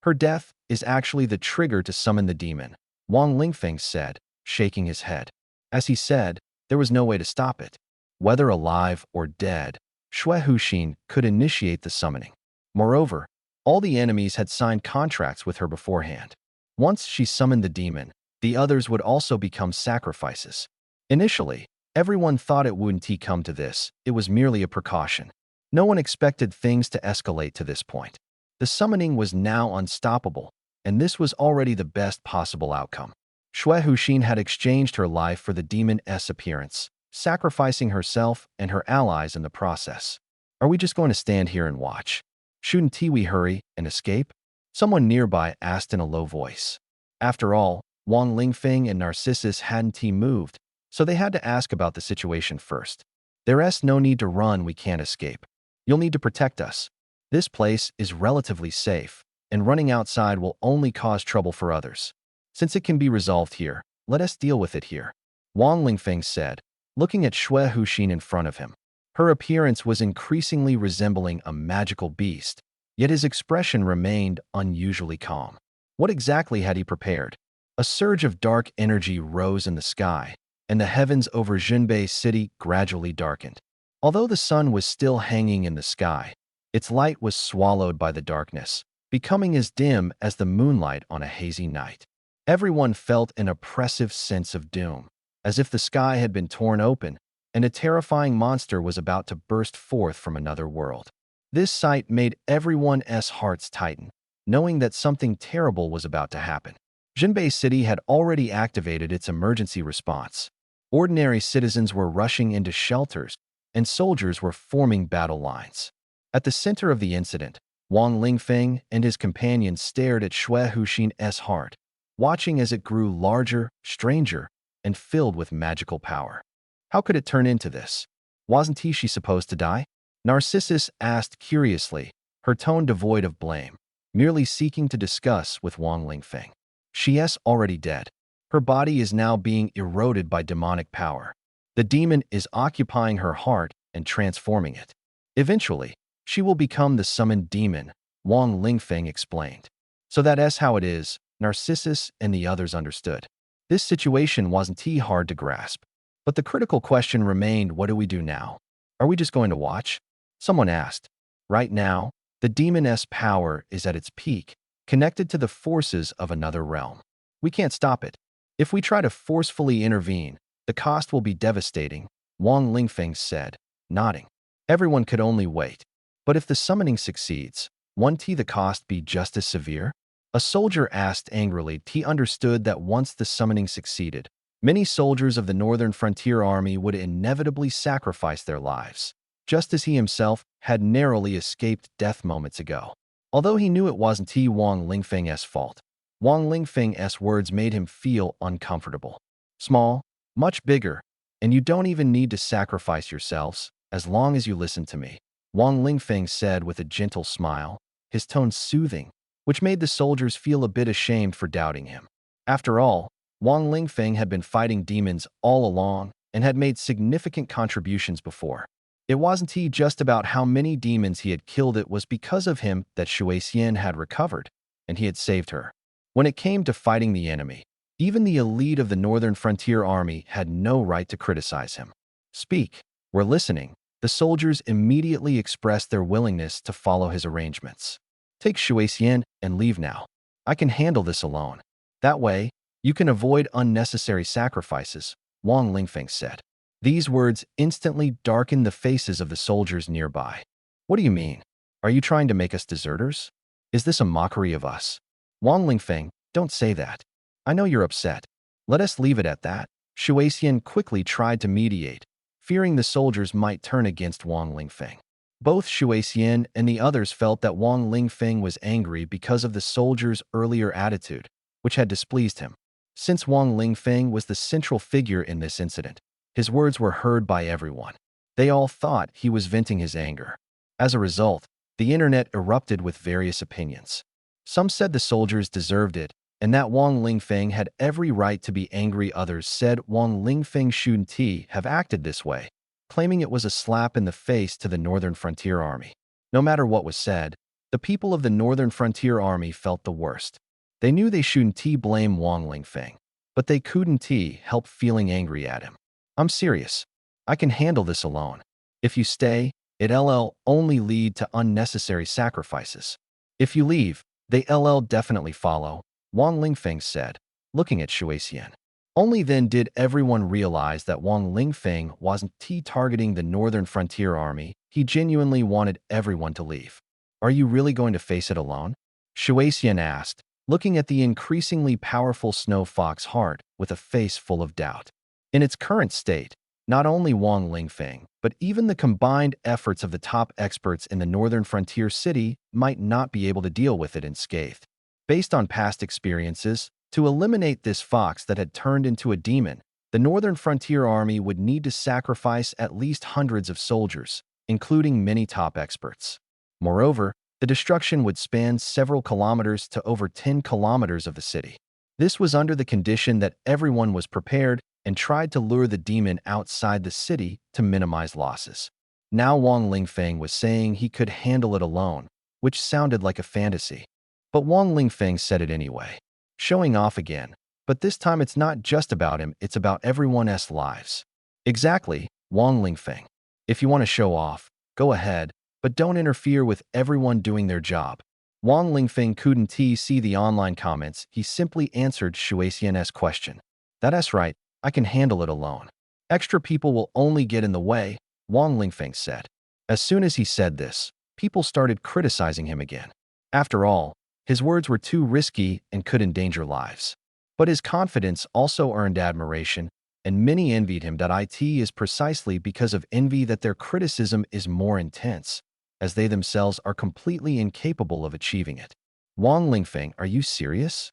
Her death is actually the trigger to summon the demon, Wang Lingfeng said, shaking his head. As he said, there was no way to stop it. Whether alive or dead, Xue Huxin could initiate the summoning. Moreover, all the enemies had signed contracts with her beforehand. Once she summoned the demon, the others would also become sacrifices. Initially, everyone thought it wouldn't come to this. It was merely a precaution. No one expected things to escalate to this point. The summoning was now unstoppable, and this was already the best possible outcome. Xue Huxin had exchanged her life for the demon's appearance, sacrificing herself and her allies in the process. Are we just going to stand here and watch? Shouldn't we hurry and escape? Someone nearby asked in a low voice. After all, Wang Lingfeng and Narcissus hadn't moved, so they had to ask about the situation first. There's no need to run, we can't escape. You'll need to protect us. This place is relatively safe, and running outside will only cause trouble for others. Since it can be resolved here, let us deal with it here, Wang Lingfeng said, looking at Xue Huxin in front of him. Her appearance was increasingly resembling a magical beast, yet his expression remained unusually calm. What exactly had he prepared? A surge of dark energy rose in the sky, and the heavens over Jinbei City gradually darkened. Although the sun was still hanging in the sky, its light was swallowed by the darkness, becoming as dim as the moonlight on a hazy night. Everyone felt an oppressive sense of doom, as if the sky had been torn open and a terrifying monster was about to burst forth from another world. This sight made everyone's hearts tighten, knowing that something terrible was about to happen. Jinbei City had already activated its emergency response. Ordinary citizens were rushing into shelters, and soldiers were forming battle lines. At the center of the incident, Wang Lingfeng and his companions stared at Xue Huxin's heart, watching as it grew larger, stranger, and filled with magical power. How could it turn into this? Wasn't she supposed to die? Narcissus asked curiously, her tone devoid of blame, merely seeking to discuss with Wang Lingfeng. She's already dead. Her body is now being eroded by demonic power. The demon is occupying her heart and transforming it. Eventually, she will become the summoned demon, Wang Lingfeng explained. So that's how it is, Narcissus and the others understood. This situation wasn't hard to grasp. But the critical question remained, what do we do now? Are we just going to watch? Someone asked. Right now, the demon's power is at its peak, connected to the forces of another realm. We can't stop it. If we try to forcefully intervene, the cost will be devastating, Wang Lingfeng said, nodding. Everyone could only wait. But if the summoning succeeds, won't the cost be just as severe? A soldier asked angrily. He understood that once the summoning succeeded, many soldiers of the Northern Frontier Army would inevitably sacrifice their lives, just as he himself had narrowly escaped death moments ago. Although he knew it wasn't Wang Lingfeng's fault, Wang Lingfeng's words made him feel uncomfortable. Small, much bigger, and you don't even need to sacrifice yourselves, as long as you listen to me, Wang Lingfeng said with a gentle smile, his tone soothing, which made the soldiers feel a bit ashamed for doubting him. After all, Wang Lingfeng had been fighting demons all along and had made significant contributions before. It wasn't just about how many demons he had killed, it was because of him that Shui Xian had recovered, and he had saved her. When it came to fighting the enemy, even the elite of the Northern Frontier Army had no right to criticize him. Speak, we're listening. The soldiers immediately expressed their willingness to follow his arrangements. Take Shui Xian and leave now. I can handle this alone. That way, you can avoid unnecessary sacrifices, Wang Lingfeng said. These words instantly darkened the faces of the soldiers nearby. What do you mean? Are you trying to make us deserters? Is this a mockery of us? Wang Lingfeng, don't say that. I know you're upset. Let us leave it at that. Shuaixian quickly tried to mediate, fearing the soldiers might turn against Wang Lingfeng. Both Shuaixian and the others felt that Wang Lingfeng was angry because of the soldiers' earlier attitude, which had displeased him. Since Wang Lingfeng was the central figure in this incident, his words were heard by everyone. They all thought he was venting his anger. As a result, the internet erupted with various opinions. Some said the soldiers deserved it, and that Wang Lingfeng had every right to be angry. Others said Wang Lingfeng shouldn't have acted this way, claiming it was a slap in the face to the Northern Frontier Army. No matter what was said, the people of the Northern Frontier Army felt the worst. They knew they shouldn't blame Wang Lingfeng, but they couldn't help feeling angry at him. I'm serious. I can handle this alone. If you stay, it'll only lead to unnecessary sacrifices. If you leave, they'll definitely follow, Wang Lingfeng said, looking at Shuaixian. Only then did everyone realize that Wang Lingfeng wasn't targeting the Northern Frontier Army. He genuinely wanted everyone to leave. Are you really going to face it alone? Shuaixian asked, looking at the increasingly powerful Snow Fox heart with a face full of doubt. In its current state, not only Wang Lingfeng, but even the combined efforts of the top experts in the Northern Frontier City might not be able to deal with it unscathed. Based on past experiences, to eliminate this fox that had turned into a demon, the Northern Frontier Army would need to sacrifice at least hundreds of soldiers, including many top experts. Moreover, the destruction would span several kilometers to over 10 kilometers of the city. This was under the condition that everyone was prepared and tried to lure the demon outside the city to minimize losses. Now Wang Lingfeng was saying he could handle it alone, which sounded like a fantasy. But Wang Lingfeng said it anyway, showing off again. But this time it's not just about him, it's about everyone's lives. Exactly, Wang Lingfeng. If you want to show off, go ahead, but don't interfere with everyone doing their job. Wang Lingfeng couldn't see the online comments. He simply answered Shuaixian's question. That's right, I can handle it alone. Extra people will only get in the way, Wang Lingfeng said. As soon as he said this, people started criticizing him again. After all, his words were too risky and could endanger lives. But his confidence also earned admiration, and many envied him. It is precisely because of envy that their criticism is more intense, as they themselves are completely incapable of achieving it. Wang Lingfeng, are you serious?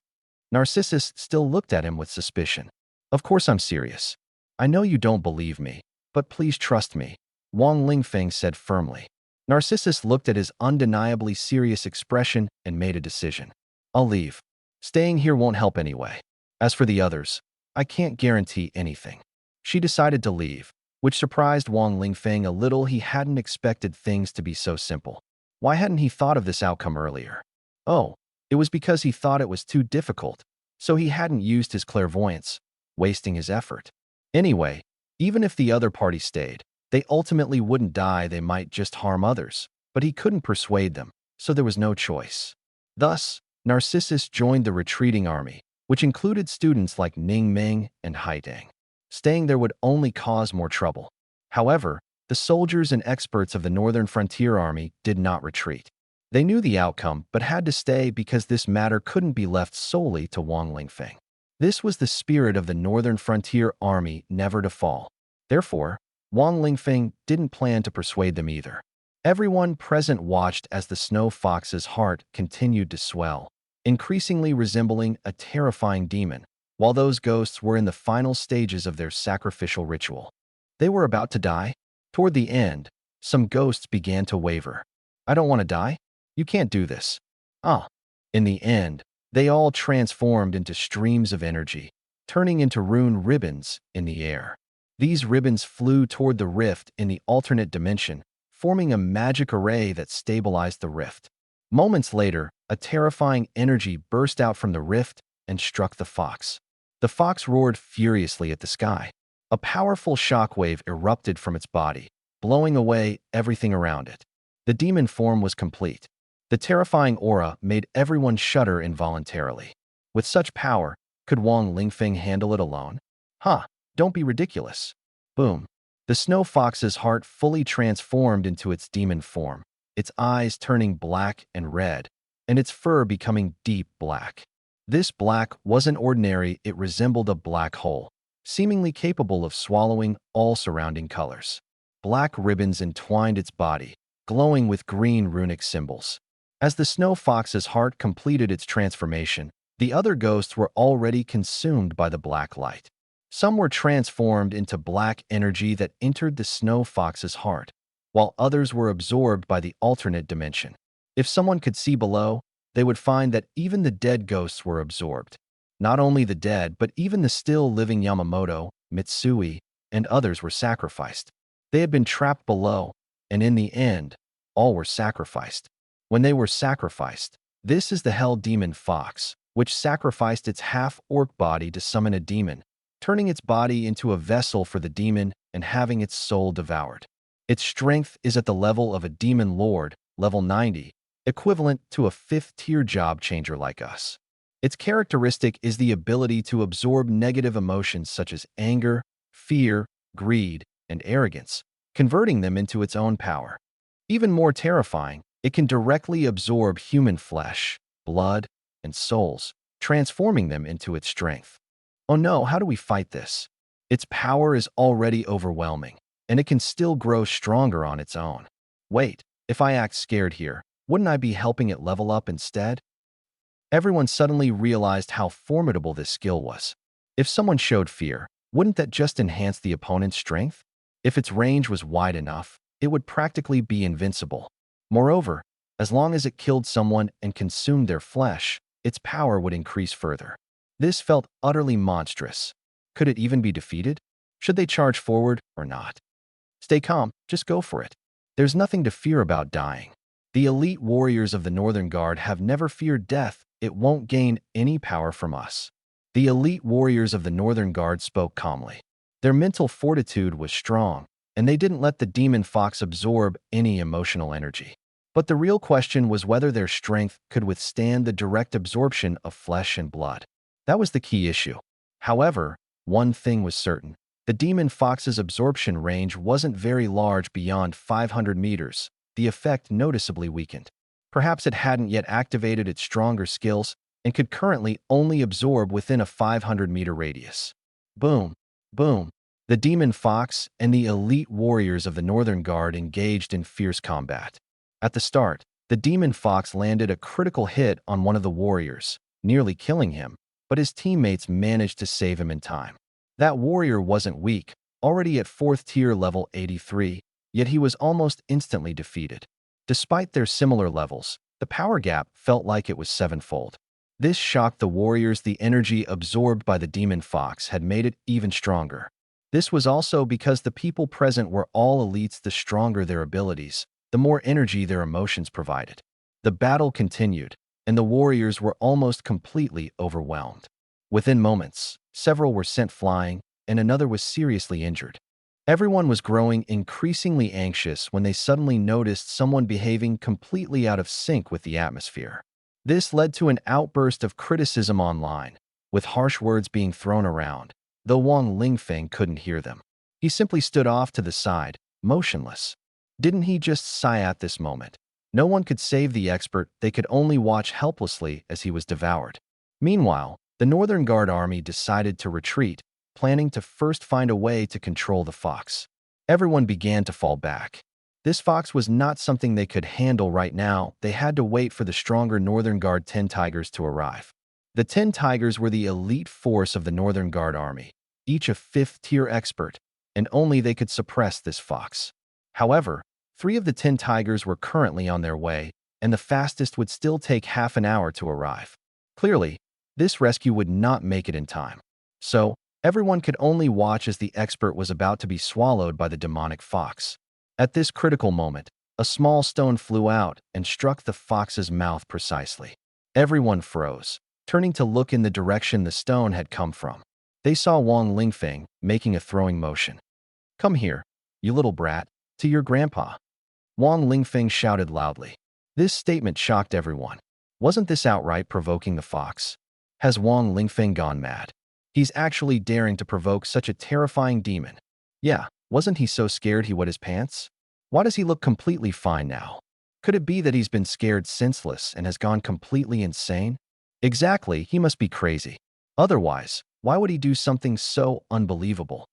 Narcissus still looked at him with suspicion. Of course I'm serious. I know you don't believe me, but please trust me, Wang Lingfeng said firmly. Narcissus looked at his undeniably serious expression and made a decision. I'll leave. Staying here won't help anyway. As for the others, I can't guarantee anything. She decided to leave, which surprised Wang Lingfeng a little. He hadn't expected things to be so simple. Why hadn't he thought of this outcome earlier? Oh, it was because he thought it was too difficult, so he hadn't used his clairvoyance, wasting his effort. Anyway, even if the other party stayed, they ultimately wouldn't die. They might just harm others, but he couldn't persuade them, so there was no choice. Thus, Narcissus joined the retreating army, which included students like Ning Ming and Haidang. Staying there would only cause more trouble. However, the soldiers and experts of the Northern Frontier Army did not retreat. They knew the outcome but had to stay because this matter couldn't be left solely to Wang Lingfeng. This was the spirit of the Northern Frontier Army, never to fall. Therefore, Wang Lingfeng didn't plan to persuade them either. Everyone present watched as the Snow Fox's heart continued to swell, increasingly resembling a terrifying demon, while those ghosts were in the final stages of their sacrificial ritual. They were about to die. Toward the end, some ghosts began to waver. I don't want to die. You can't do this. In the end, they all transformed into streams of energy, turning into rune ribbons in the air. These ribbons flew toward the rift in the alternate dimension, forming a magic array that stabilized the rift. Moments later, a terrifying energy burst out from the rift and struck the fox. The fox roared furiously at the sky. A powerful shockwave erupted from its body, blowing away everything around it. The demon form was complete. The terrifying aura made everyone shudder involuntarily. With such power, could Wang Lingfeng handle it alone? Don't be ridiculous. Boom. The snow fox's heart fully transformed into its demon form, its eyes turning black and red, and its fur becoming deep black. This black wasn't ordinary, it resembled a black hole, seemingly capable of swallowing all surrounding colors. Black ribbons entwined its body, glowing with green runic symbols. As the snow fox's heart completed its transformation, the other ghosts were already consumed by the black light. Some were transformed into black energy that entered the snow fox's heart, while others were absorbed by the alternate dimension. If someone could see below, they would find that even the dead ghosts were absorbed. Not only the dead, but even the still living Yamamoto, Mitsui, and others were sacrificed. They had been trapped below, and in the end, all were sacrificed. When they were sacrificed, this is the hell demon fox, which sacrificed its half-orc body to summon a demon, turning its body into a vessel for the demon and having its soul devoured. Its strength is at the level of a demon lord, level 90, equivalent to a 5th-tier job changer like us. Its characteristic is the ability to absorb negative emotions such as anger, fear, greed, and arrogance, converting them into its own power. Even more terrifying, it can directly absorb human flesh, blood, and souls, transforming them into its strength. Oh no, how do we fight this? Its power is already overwhelming, and it can still grow stronger on its own. Wait, if I act scared here, wouldn't I be helping it level up instead? Everyone suddenly realized how formidable this skill was. If someone showed fear, wouldn't that just enhance the opponent's strength? If its range was wide enough, it would practically be invincible. Moreover, as long as it killed someone and consumed their flesh, its power would increase further. This felt utterly monstrous. Could it even be defeated? Should they charge forward or not? Stay calm, just go for it. There's nothing to fear about dying. The elite warriors of the Northern Guard have never feared death. It won't gain any power from us. The elite warriors of the Northern Guard spoke calmly. Their mental fortitude was strong, and they didn't let the demon fox absorb any emotional energy. But the real question was whether their strength could withstand the direct absorption of flesh and blood. That was the key issue. However, one thing was certain. The demon fox's absorption range wasn't very large beyond 500 meters. The effect noticeably weakened. Perhaps it hadn't yet activated its stronger skills and could currently only absorb within a 500-meter radius. Boom, boom. The demon fox and the elite warriors of the Northern Guard engaged in fierce combat. At the start, the demon fox landed a critical hit on one of the warriors, nearly killing him, but his teammates managed to save him in time. That warrior wasn't weak, already at 4th tier level 83, yet he was almost instantly defeated. Despite their similar levels, the power gap felt like it was 7-fold. This shocked the warriors. The energy absorbed by the demon fox had made it even stronger. This was also because the people present were all elites. The stronger their abilities, the more energy their emotions provided. The battle continued, and the warriors were almost completely overwhelmed. Within moments, several were sent flying, and another was seriously injured. Everyone was growing increasingly anxious when they suddenly noticed someone behaving completely out of sync with the atmosphere. This led to an outburst of criticism online, with harsh words being thrown around, though Wang Lingfeng couldn't hear them. He simply stood off to the side, motionless. Didn't he just sigh at this moment? No one could save the expert. They could only watch helplessly as he was devoured. Meanwhile, the Northern Guard army decided to retreat, planning to first find a way to control the fox. Everyone began to fall back. This fox was not something they could handle right now. They had to wait for the stronger Northern Guard 10 Tigers to arrive. The 10 Tigers were the elite force of the Northern Guard army, each a 5th-tier expert, and only they could suppress this fox. However, 3 of the 10 Tigers were currently on their way, and the fastest would still take half an hour to arrive. Clearly, this rescue would not make it in time. So, everyone could only watch as the expert was about to be swallowed by the demonic fox. At this critical moment, a small stone flew out and struck the fox's mouth precisely. Everyone froze, turning to look in the direction the stone had come from. They saw Wang Lingfeng making a throwing motion. "Come here, you little brat, to your grandpa." Wang Lingfeng shouted loudly. This statement shocked everyone. Wasn't this outright provoking the fox? Has Wang Lingfeng gone mad? He's actually daring to provoke such a terrifying demon. Yeah, Wasn't he so scared he wet his pants? Why does he look completely fine now? Could it be that he's been scared senseless and has gone completely insane? Exactly, he must be crazy. Otherwise, why would he do something so unbelievable?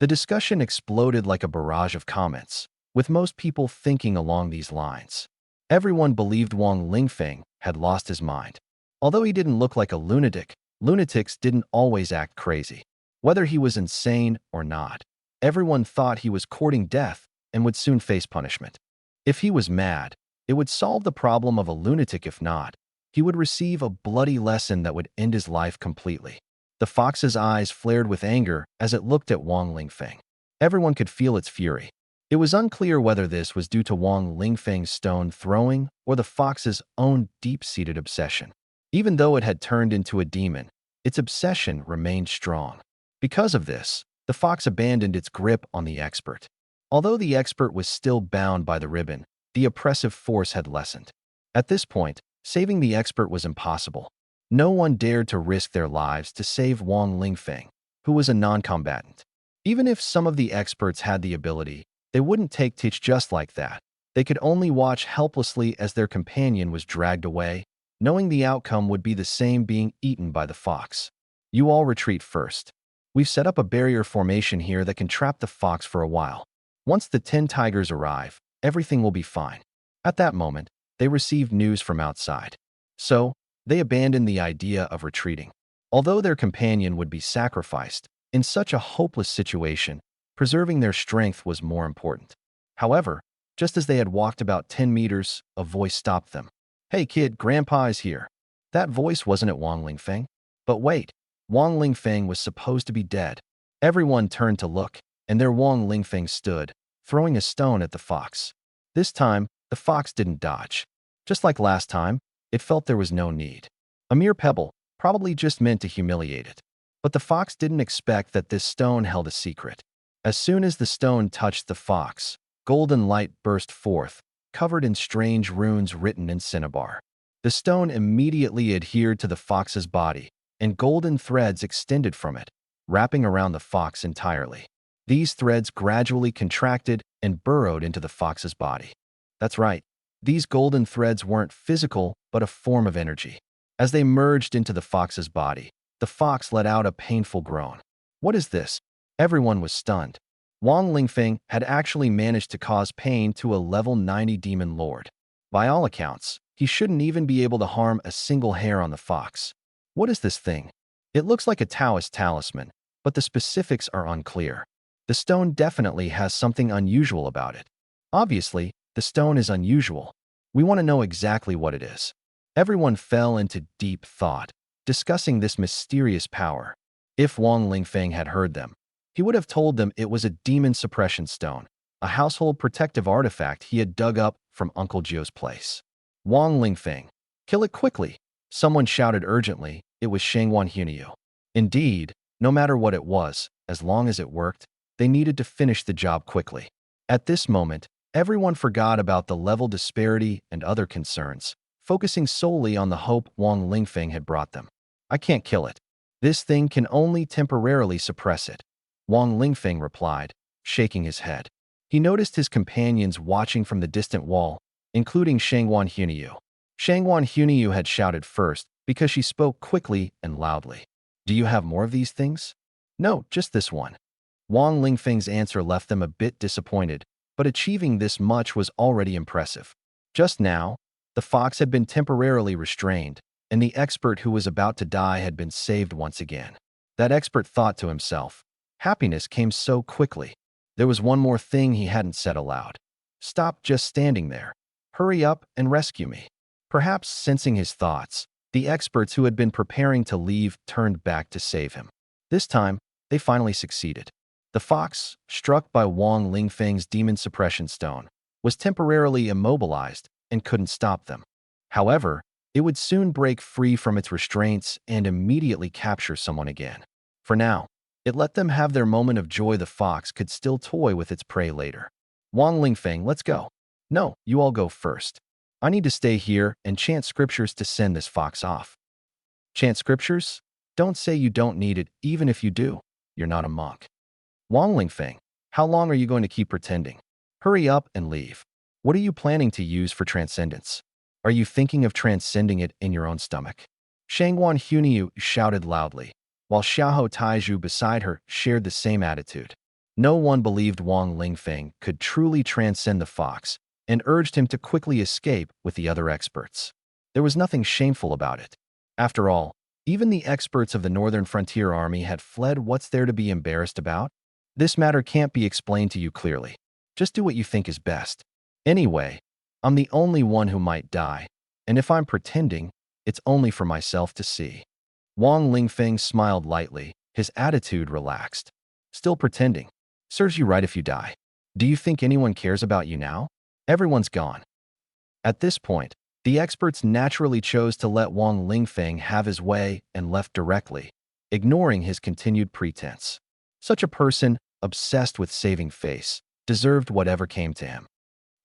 The discussion exploded like a barrage of comments, with most people thinking along these lines. Everyone believed Wang Lingfeng had lost his mind. Although he didn't look like a lunatic, lunatics didn't always act crazy. Whether he was insane or not, everyone thought he was courting death and would soon face punishment. If he was mad, it would solve the problem of a lunatic. If not, he would receive a bloody lesson that would end his life completely. The fox's eyes flared with anger as it looked at Wang Lingfeng. Everyone could feel its fury. It was unclear whether this was due to Wang Lingfeng's stone throwing or the fox's own deep-seated obsession. Even though it had turned into a demon, its obsession remained strong. Because of this, the fox abandoned its grip on the expert. Although the expert was still bound by the ribbon, the oppressive force had lessened. At this point, saving the expert was impossible. No one dared to risk their lives to save Wang Lingfeng, who was a non-combatant. Even if some of the experts had the ability, they wouldn't take teach just like that. They could only watch helplessly as their companion was dragged away, knowing the outcome would be the same, being eaten by the fox. You all retreat first. We've set up a barrier formation here that can trap the fox for a while. Once the 10 tigers arrive, everything will be fine. At that moment, they received news from outside. So, they abandoned the idea of retreating. Although their companion would be sacrificed, in such a hopeless situation, preserving their strength was more important. However, just as they had walked about 10 meters, a voice stopped them. "Hey kid, Grandpa is here." That voice wasn't at Wang Lingfeng. But wait, Wang Lingfeng was supposed to be dead. Everyone turned to look, and there Wang Lingfeng stood, throwing a stone at the fox. This time, the fox didn't dodge. Just like last time, it felt there was no need. A mere pebble, probably just meant to humiliate it. But the fox didn't expect that this stone held a secret. As soon as the stone touched the fox, golden light burst forth, covered in strange runes written in cinnabar. The stone immediately adhered to the fox's body, and golden threads extended from it, wrapping around the fox entirely. These threads gradually contracted and burrowed into the fox's body. That's right, these golden threads weren't physical, but a form of energy. As they merged into the fox's body, the fox let out a painful groan. What is this? Everyone was stunned. Wang Lingfeng had actually managed to cause pain to a level 90 demon lord. By all accounts, he shouldn't even be able to harm a single hair on the fox. What is this thing? It looks like a Taoist talisman, but the specifics are unclear. The stone definitely has something unusual about it. Obviously, the stone is unusual. We want to know exactly what it is. Everyone fell into deep thought, discussing this mysterious power. If Wang Lingfeng had heard them, he would have told them it was a demon suppression stone, a household protective artifact he had dug up from Uncle Joe's place. Wang Lingfeng, kill it quickly, someone shouted urgently. It was Shangwan Hunyu. Indeed, no matter what it was, as long as it worked, they needed to finish the job quickly. At this moment, everyone forgot about the level disparity and other concerns, focusing solely on the hope Wang Lingfeng had brought them. I can't kill it. This thing can only temporarily suppress it, Wang Lingfeng replied, shaking his head. He noticed his companions watching from the distant wall, including Shangwan Hunyu. Shangwan Hunyu had shouted first because she spoke quickly and loudly. Do you have more of these things? No, just this one. Wang Lingfeng's answer left them a bit disappointed, but achieving this much was already impressive. Just now, the fox had been temporarily restrained, and the expert who was about to die had been saved once again. That expert thought to himself, happiness came so quickly. There was one more thing he hadn't said aloud. Stop just standing there. Hurry up and rescue me. Perhaps sensing his thoughts, the experts who had been preparing to leave turned back to save him. This time, they finally succeeded. The fox, struck by Wang Lingfeng's demon suppression stone, was temporarily immobilized and couldn't stop them. However, it would soon break free from its restraints and immediately capture someone again. For now, it let them have their moment of joy. The fox could still toy with its prey later. Wang Lingfeng, let's go. No, you all go first. I need to stay here and chant scriptures to send this fox off. Chant scriptures? Don't say you don't need it, even if you do. You're not a monk. Wang Lingfeng, How long are you going to keep pretending? Hurry up and leave. What are you planning to use for transcendence? Are you thinking of transcending it in your own stomach? Shangguan Huniu shouted loudly, while Xiahou Taizhu beside her shared the same attitude. No one believed Wang Lingfeng could truly transcend the fox and urged him to quickly escape with the other experts. There was nothing shameful about it. After all, even the experts of the Northern Frontier Army had fled. What's there to be embarrassed about? This matter can't be explained to you clearly. Just do what you think is best. Anyway, I'm the only one who might die, and if I'm pretending, it's only for myself to see. Wang Lingfeng smiled lightly, his attitude relaxed. Still pretending. Serves you right if you die. Do you think anyone cares about you now? Everyone's gone. At this point, the experts naturally chose to let Wang Lingfeng have his way and left directly, ignoring his continued pretense. Such a person, obsessed with saving face, deserved whatever came to him.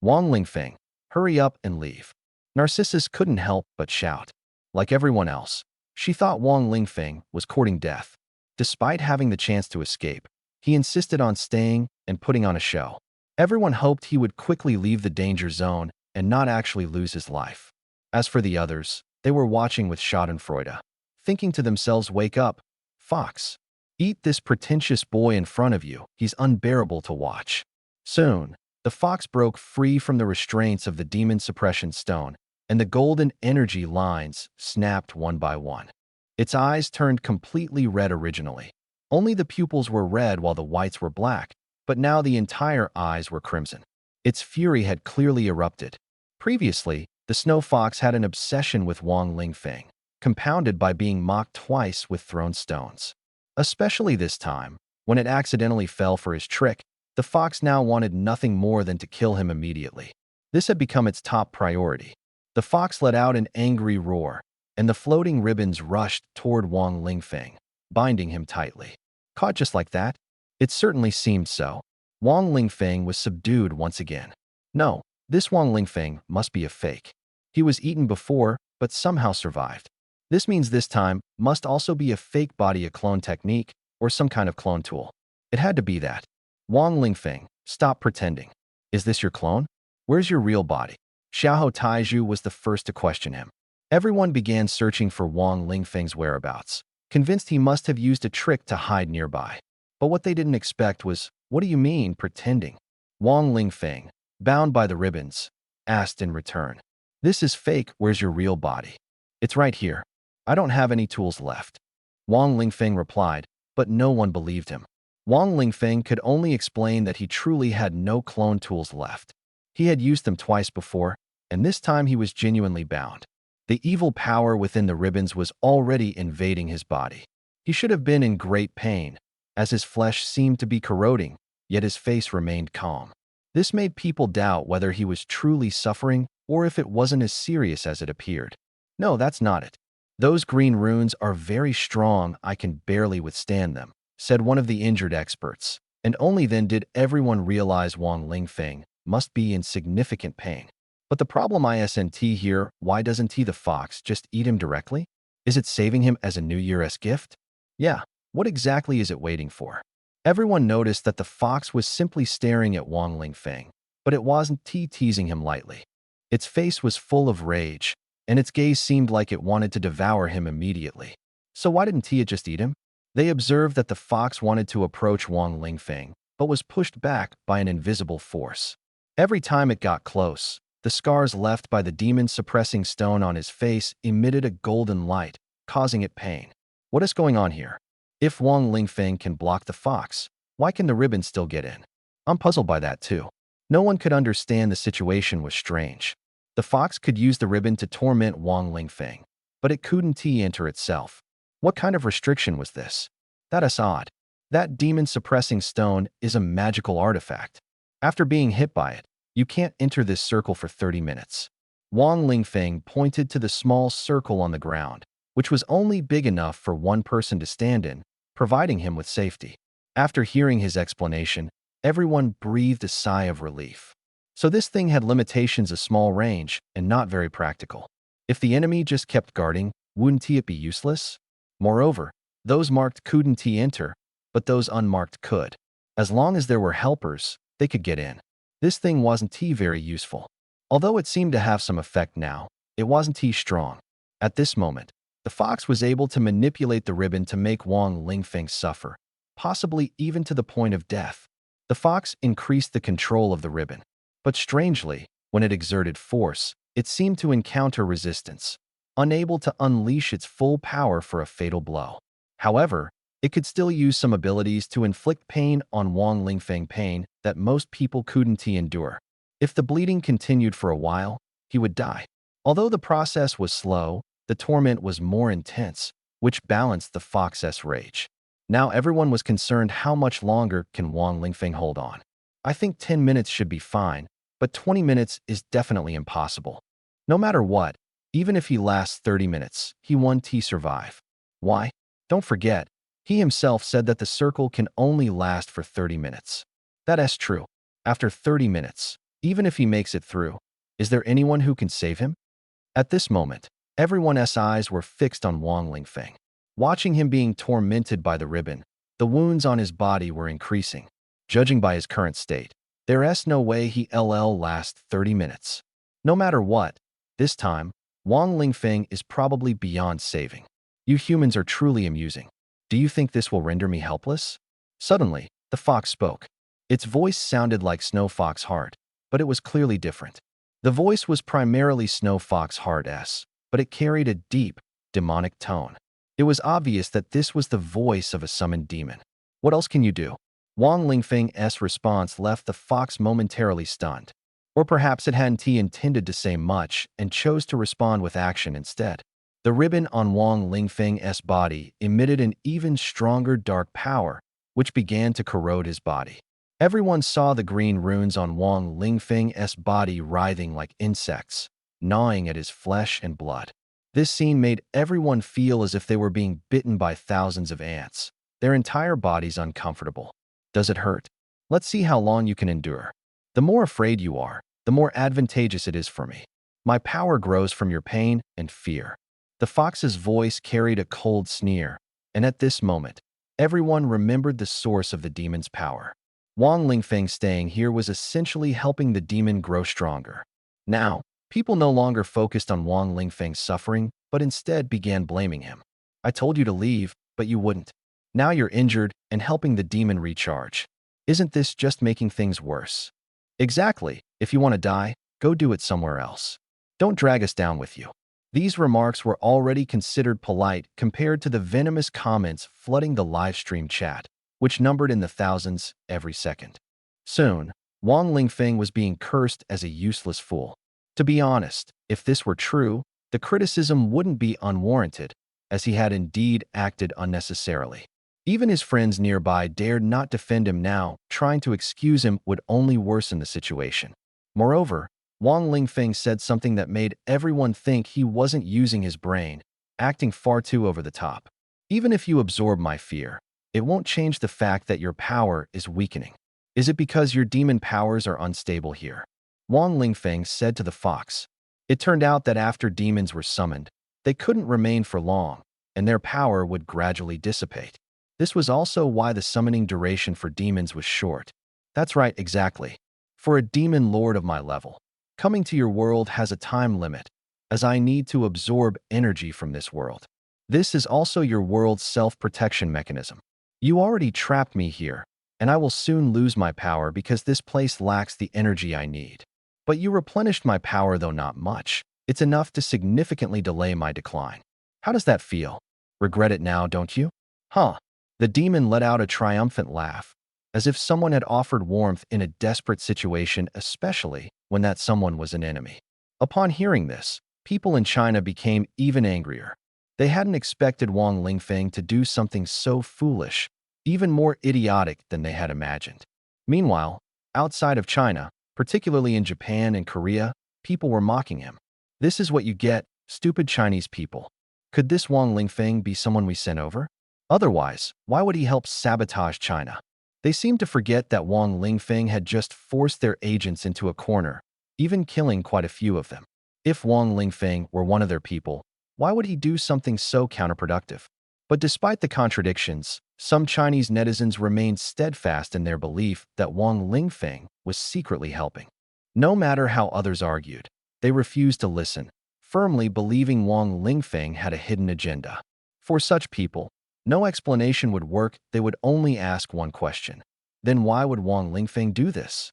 Wang Lingfeng, hurry up and leave. Narcissus couldn't help but shout. Like everyone else, she thought Wang Lingfeng was courting death. Despite having the chance to escape, he insisted on staying and putting on a show. Everyone hoped he would quickly leave the danger zone and not actually lose his life. As for the others, they were watching with schadenfreude, thinking to themselves, wake up, fox. Eat this pretentious boy in front of you, he's unbearable to watch. Soon, the fox broke free from the restraints of the demon suppression stone, and the golden energy lines snapped one by one. Its eyes turned completely red originally. Only the pupils were red while the whites were black, but now the entire eyes were crimson. Its fury had clearly erupted. Previously, the snow fox had an obsession with Wang Lingfeng, compounded by being mocked twice with thrown stones. Especially this time, when it accidentally fell for his trick, the fox now wanted nothing more than to kill him immediately. This had become its top priority. The fox let out an angry roar, and the floating ribbons rushed toward Wang Lingfeng, binding him tightly. Caught just like that? It certainly seemed so. Wang Lingfeng was subdued once again. No, this Wang Lingfeng must be a fake. He was eaten before, but somehow survived. This means this time must also be a fake body, a clone technique, or some kind of clone tool. It had to be that. Wang Lingfeng, stop pretending. Is this your clone? Where's your real body? Xiahou Taizhu was the first to question him. Everyone began searching for Wang Lingfeng's whereabouts, convinced he must have used a trick to hide nearby. But what they didn't expect was, what do you mean, pretending? Wang Lingfeng, bound by the ribbons, asked in return. This is fake, where's your real body? It's right here. I don't have any tools left. Wang Lingfeng replied, but no one believed him. Wang Lingfeng could only explain that he truly had no clone tools left. He had used them twice before, and this time he was genuinely bound. The evil power within the ribbons was already invading his body. He should have been in great pain, as his flesh seemed to be corroding, yet his face remained calm. This made people doubt whether he was truly suffering or if it wasn't as serious as it appeared. No, that's not it. Those green runes are very strong, I can barely withstand them, said one of the injured experts, and only then did everyone realize Wang Lingfeng must be in significant pain. But the problem isn't here, why doesn't he the fox just eat him directly? Is it saving him as a New Year's gift? Yeah, what exactly is it waiting for? Everyone noticed that the fox was simply staring at Wang Lingfeng, but it wasn't teasing him lightly. Its face was full of rage, and its gaze seemed like it wanted to devour him immediately. So why didn't Tia just eat him? They observed that the fox wanted to approach Wang Lingfeng, but was pushed back by an invisible force. Every time it got close, the scars left by the demon-suppressing stone on his face emitted a golden light, causing it pain. What is going on here? If Wang Lingfeng can block the fox, why can the ribbon still get in? I'm puzzled by that too. No one could understand. The situation was strange. The fox could use the ribbon to torment Wang Lingfeng, but it couldn't enter itself. What kind of restriction was this? That is odd. That demon-suppressing stone is a magical artifact. After being hit by it, you can't enter this circle for 30 minutes. Wang Lingfeng pointed to the small circle on the ground, which was only big enough for one person to stand in, providing him with safety. After hearing his explanation, everyone breathed a sigh of relief. So this thing had limitations, a small range, and not very practical. If the enemy just kept guarding, wouldn't it be useless? Moreover, those marked couldn't enter, but those unmarked could. As long as there were helpers, they could get in. This thing wasn't very useful. Although it seemed to have some effect now, it wasn't strong. At this moment, the fox was able to manipulate the ribbon to make Wang Lingfeng suffer, possibly even to the point of death. The fox increased the control of the ribbon, but strangely, when it exerted force, it seemed to encounter resistance, unable to unleash its full power for a fatal blow. However, it could still use some abilities to inflict pain on Wang Lingfeng, pain that most people couldn't endure. If the bleeding continued for a while, he would die. Although the process was slow, the torment was more intense, which balanced the fox's rage. Now everyone was concerned, how much longer can Wang Lingfeng hold on? I think 10 minutes should be fine, but 20 minutes is definitely impossible. No matter what, even if he lasts 30 minutes, he won't survive. Why? Don't forget, he himself said that the circle can only last for 30 minutes. That is true. After 30 minutes, even if he makes it through, is there anyone who can save him? At this moment, everyone's eyes were fixed on Wang Lingfeng. Watching him being tormented by the ribbon, the wounds on his body were increasing. Judging by his current state, there's no way he'll last 30 minutes. No matter what, this time, Wang Lingfeng is probably beyond saving. You humans are truly amusing. Do you think this will render me helpless? Suddenly, the fox spoke. Its voice sounded like Snow Fox Heart, but it was clearly different. The voice was primarily Snow Fox Heart's, but it carried a deep, demonic tone. It was obvious that this was the voice of a summoned demon. What else can you do? Wang Lingfeng's response left the fox momentarily stunned. Or perhaps it hadn't intended to say much and chose to respond with action instead. The ribbon on Wang Lingfeng's body emitted an even stronger dark power, which began to corrode his body. Everyone saw the green runes on Wang Lingfeng's body writhing like insects, gnawing at his flesh and blood. This scene made everyone feel as if they were being bitten by thousands of ants, their entire bodies uncomfortable. Does it hurt? Let's see how long you can endure. The more afraid you are, the more advantageous it is for me. My power grows from your pain and fear. The fox's voice carried a cold sneer, and at this moment, everyone remembered the source of the demon's power. Wang Lingfeng staying here was essentially helping the demon grow stronger. Now, people no longer focused on Wang Lingfeng's suffering, but instead began blaming him. I told you to leave, but you wouldn't. Now you're injured and helping the demon recharge. Isn't this just making things worse? Exactly. If you want to die, go do it somewhere else. Don't drag us down with you. These remarks were already considered polite compared to the venomous comments flooding the live stream chat, which numbered in the thousands every second. Soon, Wang Lingfeng was being cursed as a useless fool. To be honest, if this were true, the criticism wouldn't be unwarranted, as he had indeed acted unnecessarily. Even his friends nearby dared not defend him now. Trying to excuse him would only worsen the situation. Moreover, Wang Lingfeng said something that made everyone think he wasn't using his brain, acting far too over the top. Even if you absorb my fear, it won't change the fact that your power is weakening. Is it because your demon powers are unstable here? Wang Lingfeng said to the fox. It turned out that after demons were summoned, they couldn't remain for long, and their power would gradually dissipate. This was also why the summoning duration for demons was short. That's right, exactly. For a demon lord of my level, coming to your world has a time limit, as I need to absorb energy from this world. This is also your world's self-protection mechanism. You already trapped me here, and I will soon lose my power because this place lacks the energy I need. But you replenished my power, though not much. It's enough to significantly delay my decline. How does that feel? Regret it now, don't you? Huh. The demon let out a triumphant laugh, as if someone had offered warmth in a desperate situation, especially when that someone was an enemy. Upon hearing this, people in China became even angrier. They hadn't expected Wang Lingfeng to do something so foolish, even more idiotic than they had imagined. Meanwhile, outside of China, particularly in Japan and Korea, people were mocking him. This is what you get, stupid Chinese people. Could this Wang Lingfeng be someone we sent over? Otherwise, why would he help sabotage China? They seemed to forget that Wang Lingfeng had just forced their agents into a corner, even killing quite a few of them. If Wang Lingfeng were one of their people, why would he do something so counterproductive? But despite the contradictions, some Chinese netizens remained steadfast in their belief that Wang Lingfeng was secretly helping. No matter how others argued, they refused to listen, firmly believing Wang Lingfeng had a hidden agenda. For such people, no explanation would work. They would only ask one question. Then why would Wang Lingfeng do this?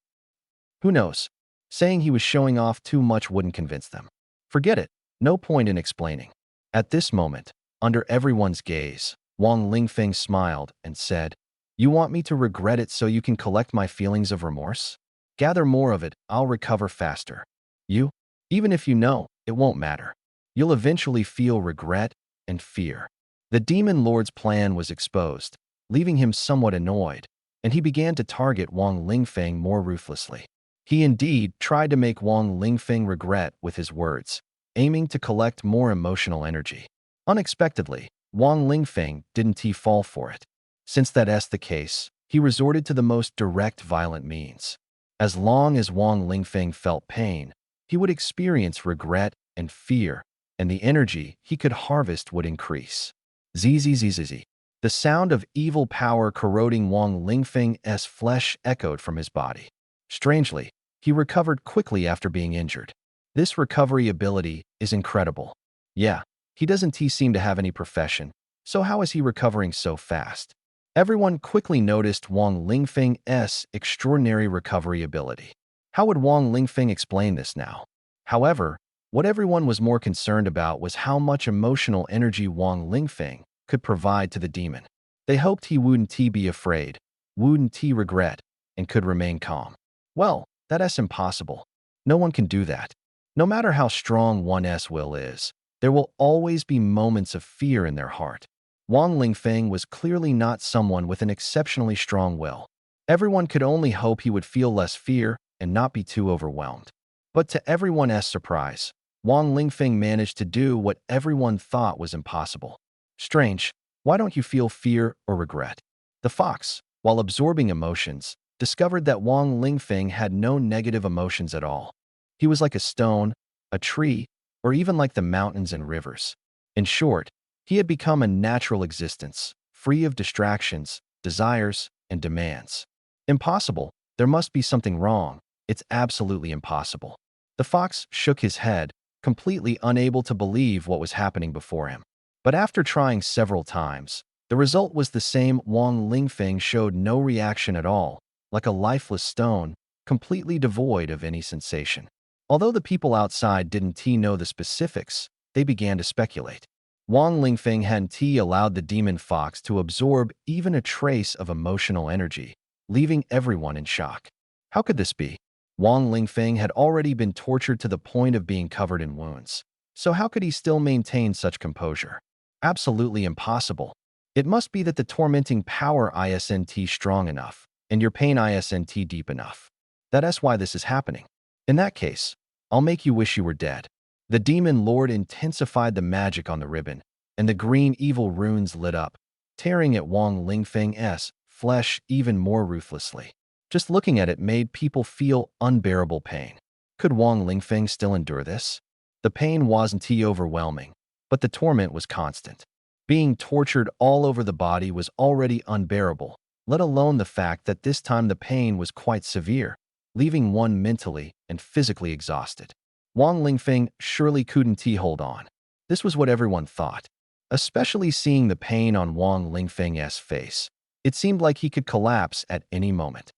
Who knows? Saying he was showing off too much wouldn't convince them. Forget it. No point in explaining. At this moment, under everyone's gaze, Wang Lingfeng smiled and said, "You want me to regret it so you can collect my feelings of remorse? Gather more of it, I'll recover faster. You? Even if you know, it won't matter. You'll eventually feel regret and fear." The demon lord's plan was exposed, leaving him somewhat annoyed, and he began to target Wang Lingfeng more ruthlessly. He indeed tried to make Wang Lingfeng regret with his words, aiming to collect more emotional energy. Unexpectedly, Wang Lingfeng didn't fall for it. Since that's the case, he resorted to the most direct violent means. As long as Wang Lingfeng felt pain, he would experience regret and fear, and the energy he could harvest would increase. Zzz. The sound of evil power corroding Wang Lingfeng's flesh echoed from his body. Strangely, he recovered quickly after being injured. This recovery ability is incredible. Yeah, he doesn't seem to have any profession, so how is he recovering so fast? Everyone quickly noticed Wang Lingfeng's extraordinary recovery ability. How would Wang Lingfeng explain this now? However, what everyone was more concerned about was how much emotional energy Wang Lingfeng could provide to the demon. They hoped he wouldn't be afraid, wouldn't regret, and could remain calm. Well, that's impossible. No one can do that. No matter how strong one's will is, there will always be moments of fear in their heart. Wang Lingfeng was clearly not someone with an exceptionally strong will. Everyone could only hope he would feel less fear and not be too overwhelmed. But to everyone's surprise, Wang Lingfeng managed to do what everyone thought was impossible. Strange, why don't you feel fear or regret? The fox, while absorbing emotions, discovered that Wang Lingfeng had no negative emotions at all. He was like a stone, a tree, or even like the mountains and rivers. In short, he had become a natural existence, free of distractions, desires, and demands. Impossible. There must be something wrong. It's absolutely impossible. The fox shook his head, completely unable to believe what was happening before him. But after trying several times, the result was the same. Wang Lingfeng showed no reaction at all, like a lifeless stone, completely devoid of any sensation. Although the people outside didn't know the specifics, they began to speculate. Wang Lingfeng hadn't allowed the demon fox to absorb even a trace of emotional energy, leaving everyone in shock. How could this be? Wang Lingfeng had already been tortured to the point of being covered in wounds. So how could he still maintain such composure? Absolutely impossible. It must be that the tormenting power isn't strong enough, and your pain isn't deep enough. That's why this is happening. In that case, I'll make you wish you were dead. The demon lord intensified the magic on the ribbon, and the green evil runes lit up, tearing at Wang Lingfeng's flesh even more ruthlessly. Just looking at it made people feel unbearable pain. Could Wang Lingfeng still endure this? The pain wasn't overwhelming, but the torment was constant. Being tortured all over the body was already unbearable, let alone the fact that this time the pain was quite severe, leaving one mentally and physically exhausted. Wang Lingfeng surely couldn't hold on. This was what everyone thought, especially seeing the pain on Wang Lingfeng's face. It seemed like he could collapse at any moment.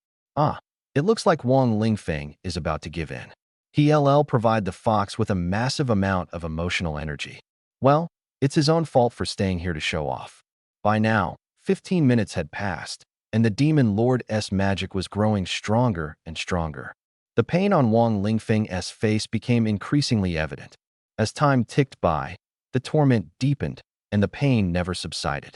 It looks like Wang Lingfeng is about to give in. He'll provide the fox with a massive amount of emotional energy. Well, it's his own fault for staying here to show off. By now, 15 minutes had passed, and the demon lord's magic was growing stronger and stronger. The pain on Wang Lingfeng's face became increasingly evident. As time ticked by, the torment deepened, and the pain never subsided.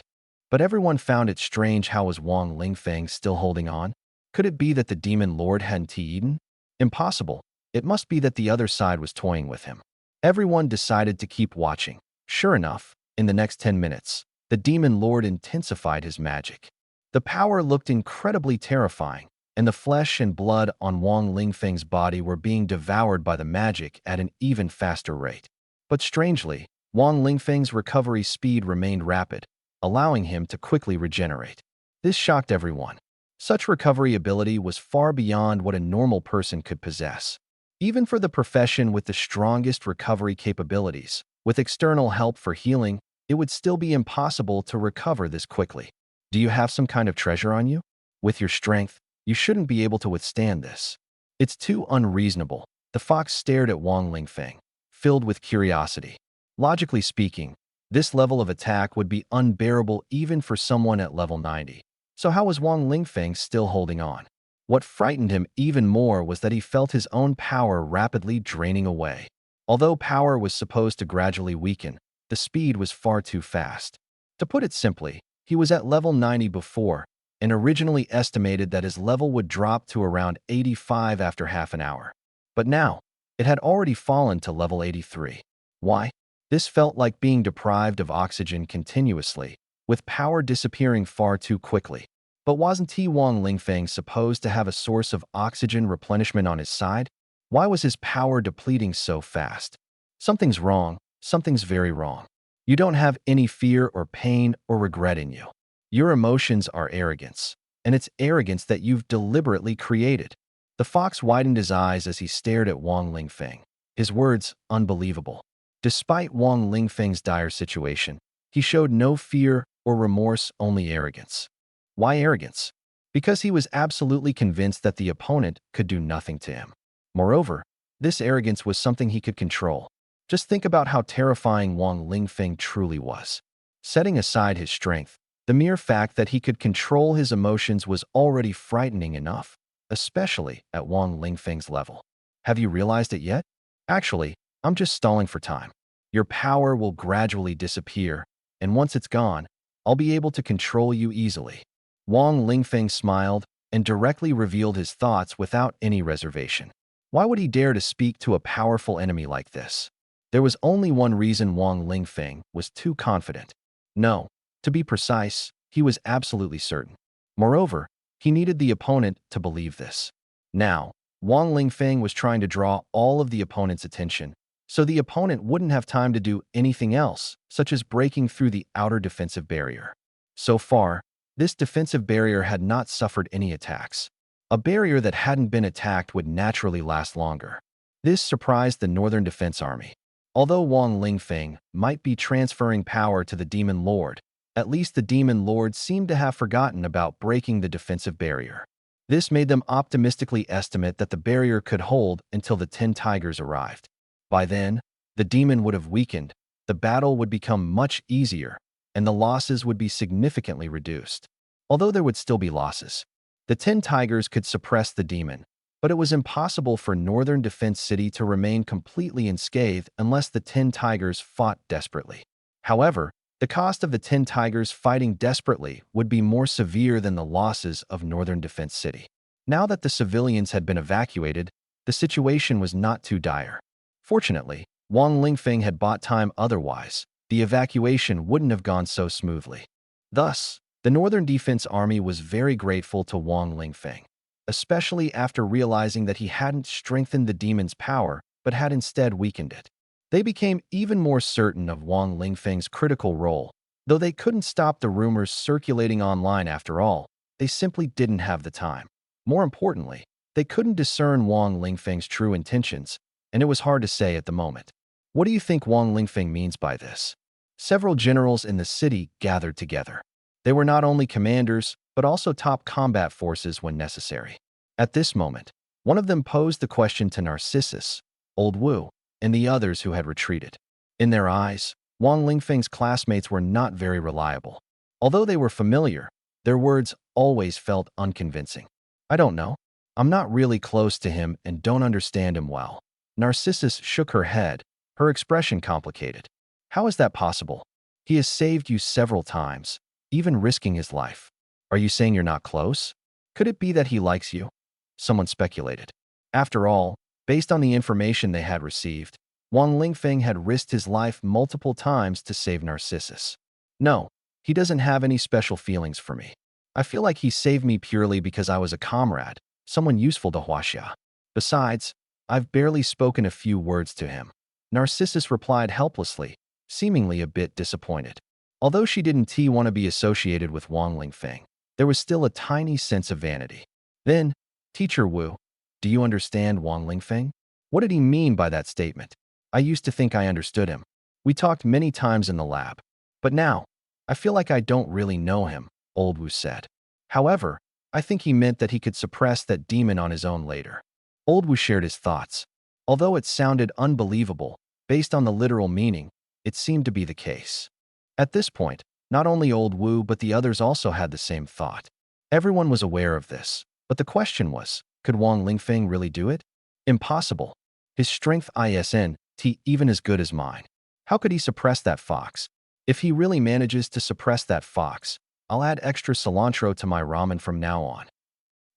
But everyone found it strange. How was Wang Lingfeng still holding on? Could it be that the demon lord hadn't eaten? Impossible. It must be that the other side was toying with him. Everyone decided to keep watching. Sure enough, in the next 10 minutes, the demon lord intensified his magic. The power looked incredibly terrifying, and the flesh and blood on Wang Lingfeng's body were being devoured by the magic at an even faster rate. But strangely, Wang Lingfeng's recovery speed remained rapid, allowing him to quickly regenerate. This shocked everyone. Such recovery ability was far beyond what a normal person could possess. Even for the profession with the strongest recovery capabilities, with external help for healing, it would still be impossible to recover this quickly. Do you have some kind of treasure on you? With your strength, you shouldn't be able to withstand this. It's too unreasonable. The fox stared at Wang Lingfeng, filled with curiosity. Logically speaking, this level of attack would be unbearable even for someone at level 90. So how was Wang Lingfeng still holding on? What frightened him even more was that he felt his own power rapidly draining away. Although power was supposed to gradually weaken, the speed was far too fast. To put it simply, he was at level 90 before, and originally estimated that his level would drop to around 85 after half an hour. But now, it had already fallen to level 83. Why? This felt like being deprived of oxygen continuously, with power disappearing far too quickly. But wasn't Wang Lingfeng supposed to have a source of oxygen replenishment on his side? Why was his power depleting so fast? Something's wrong. Something's very wrong. You don't have any fear or pain or regret in you. Your emotions are arrogance, and it's arrogance that you've deliberately created. The fox widened his eyes as he stared at Wang Lingfeng. His words, unbelievable. Despite Wang Lingfeng's dire situation, he showed no fear or remorse, only arrogance. Why arrogance? Because he was absolutely convinced that the opponent could do nothing to him. Moreover, this arrogance was something he could control. Just think about how terrifying Wang Lingfeng truly was. Setting aside his strength, the mere fact that he could control his emotions was already frightening enough, especially at Wang Lingfeng's level. Have you realized it yet? Actually, I'm just stalling for time. Your power will gradually disappear, and once it's gone, I'll be able to control you easily. Wang Lingfeng smiled and directly revealed his thoughts without any reservation. Why would he dare to speak to a powerful enemy like this? There was only one reason Wang Lingfeng was too confident. No, to be precise, he was absolutely certain. Moreover, he needed the opponent to believe this. Now, Wang Lingfeng was trying to draw all of the opponent's attention, so the opponent wouldn't have time to do anything else, such as breaking through the outer defensive barrier. So far, this defensive barrier had not suffered any attacks. A barrier that hadn't been attacked would naturally last longer. This surprised the Northern Defense Army. Although Wang Lingfeng might be transferring power to the Demon Lord, at least the Demon Lord seemed to have forgotten about breaking the defensive barrier. This made them optimistically estimate that the barrier could hold until the 10 tigers arrived. By then, the demon would have weakened, the battle would become much easier, and the losses would be significantly reduced. Although there would still be losses, the 10 tigers could suppress the demon, but it was impossible for Northern Defense City to remain completely unscathed unless the 10 tigers fought desperately. However, the cost of the 10 tigers fighting desperately would be more severe than the losses of Northern Defense City. Now that the civilians had been evacuated, the situation was not too dire. Fortunately, Wang Lingfeng had bought time, otherwise, the evacuation wouldn't have gone so smoothly. Thus, the Northern Defense Army was very grateful to Wang Lingfeng, especially after realizing that he hadn't strengthened the demon's power but had instead weakened it. They became even more certain of Wang Lingfeng's critical role. Though they couldn't stop the rumors circulating online after all, they simply didn't have the time. More importantly, they couldn't discern Wang Lingfeng's true intentions, and it was hard to say at the moment. What do you think Wang Lingfeng means by this? Several generals in the city gathered together. They were not only commanders, but also top combat forces when necessary. At this moment, one of them posed the question to Narcissus, Old Wu, and the others who had retreated. In their eyes, Wang Lingfeng's classmates were not very reliable. Although they were familiar, their words always felt unconvincing. I don't know. I'm not really close to him and don't understand him well. Narcissus shook her head, her expression complicated. How is that possible? He has saved you several times, even risking his life. Are you saying you're not close? Could it be that he likes you? Someone speculated. After all, based on the information they had received, Wang Lingfeng had risked his life multiple times to save Narcissus. No, he doesn't have any special feelings for me. I feel like he saved me purely because I was a comrade, someone useful to Huaxia. Besides, I've barely spoken a few words to him. Narcissus replied helplessly, seemingly a bit disappointed. Although she didn't want to be associated with Wang Lingfeng, there was still a tiny sense of vanity. Then, Teacher Wu, do you understand Wang Lingfeng? What did he mean by that statement? I used to think I understood him. We talked many times in the lab. But now, I feel like I don't really know him, Old Wu said. However, I think he meant that he could suppress that demon on his own later. Old Wu shared his thoughts. Although it sounded unbelievable, based on the literal meaning, it seemed to be the case. At this point, not only Old Wu but the others also had the same thought. Everyone was aware of this, but the question was, could Wang Lingfeng really do it? Impossible. His strength isn't even as good as mine. How could he suppress that fox? If he really manages to suppress that fox, I'll add extra cilantro to my ramen from now on.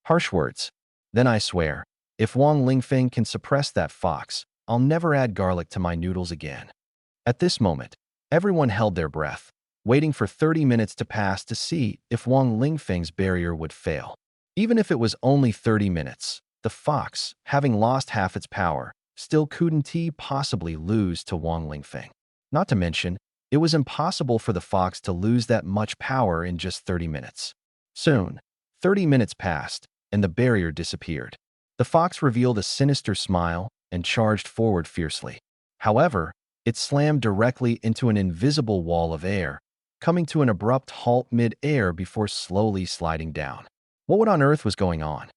Harsh words. Then I swear, if Wang Lingfeng can suppress that fox, I'll never add garlic to my noodles again. At this moment, everyone held their breath, waiting for 30 minutes to pass to see if Wang Lingfeng's barrier would fail. Even if it was only 30 minutes, the fox, having lost half its power, still couldn't possibly lose to Wang Lingfeng. Not to mention, it was impossible for the fox to lose that much power in just 30 minutes. Soon, 30 minutes passed, and the barrier disappeared. The fox revealed a sinister smile and charged forward fiercely. However, it slammed directly into an invisible wall of air, coming to an abrupt halt mid-air before slowly sliding down. What on earth was going on?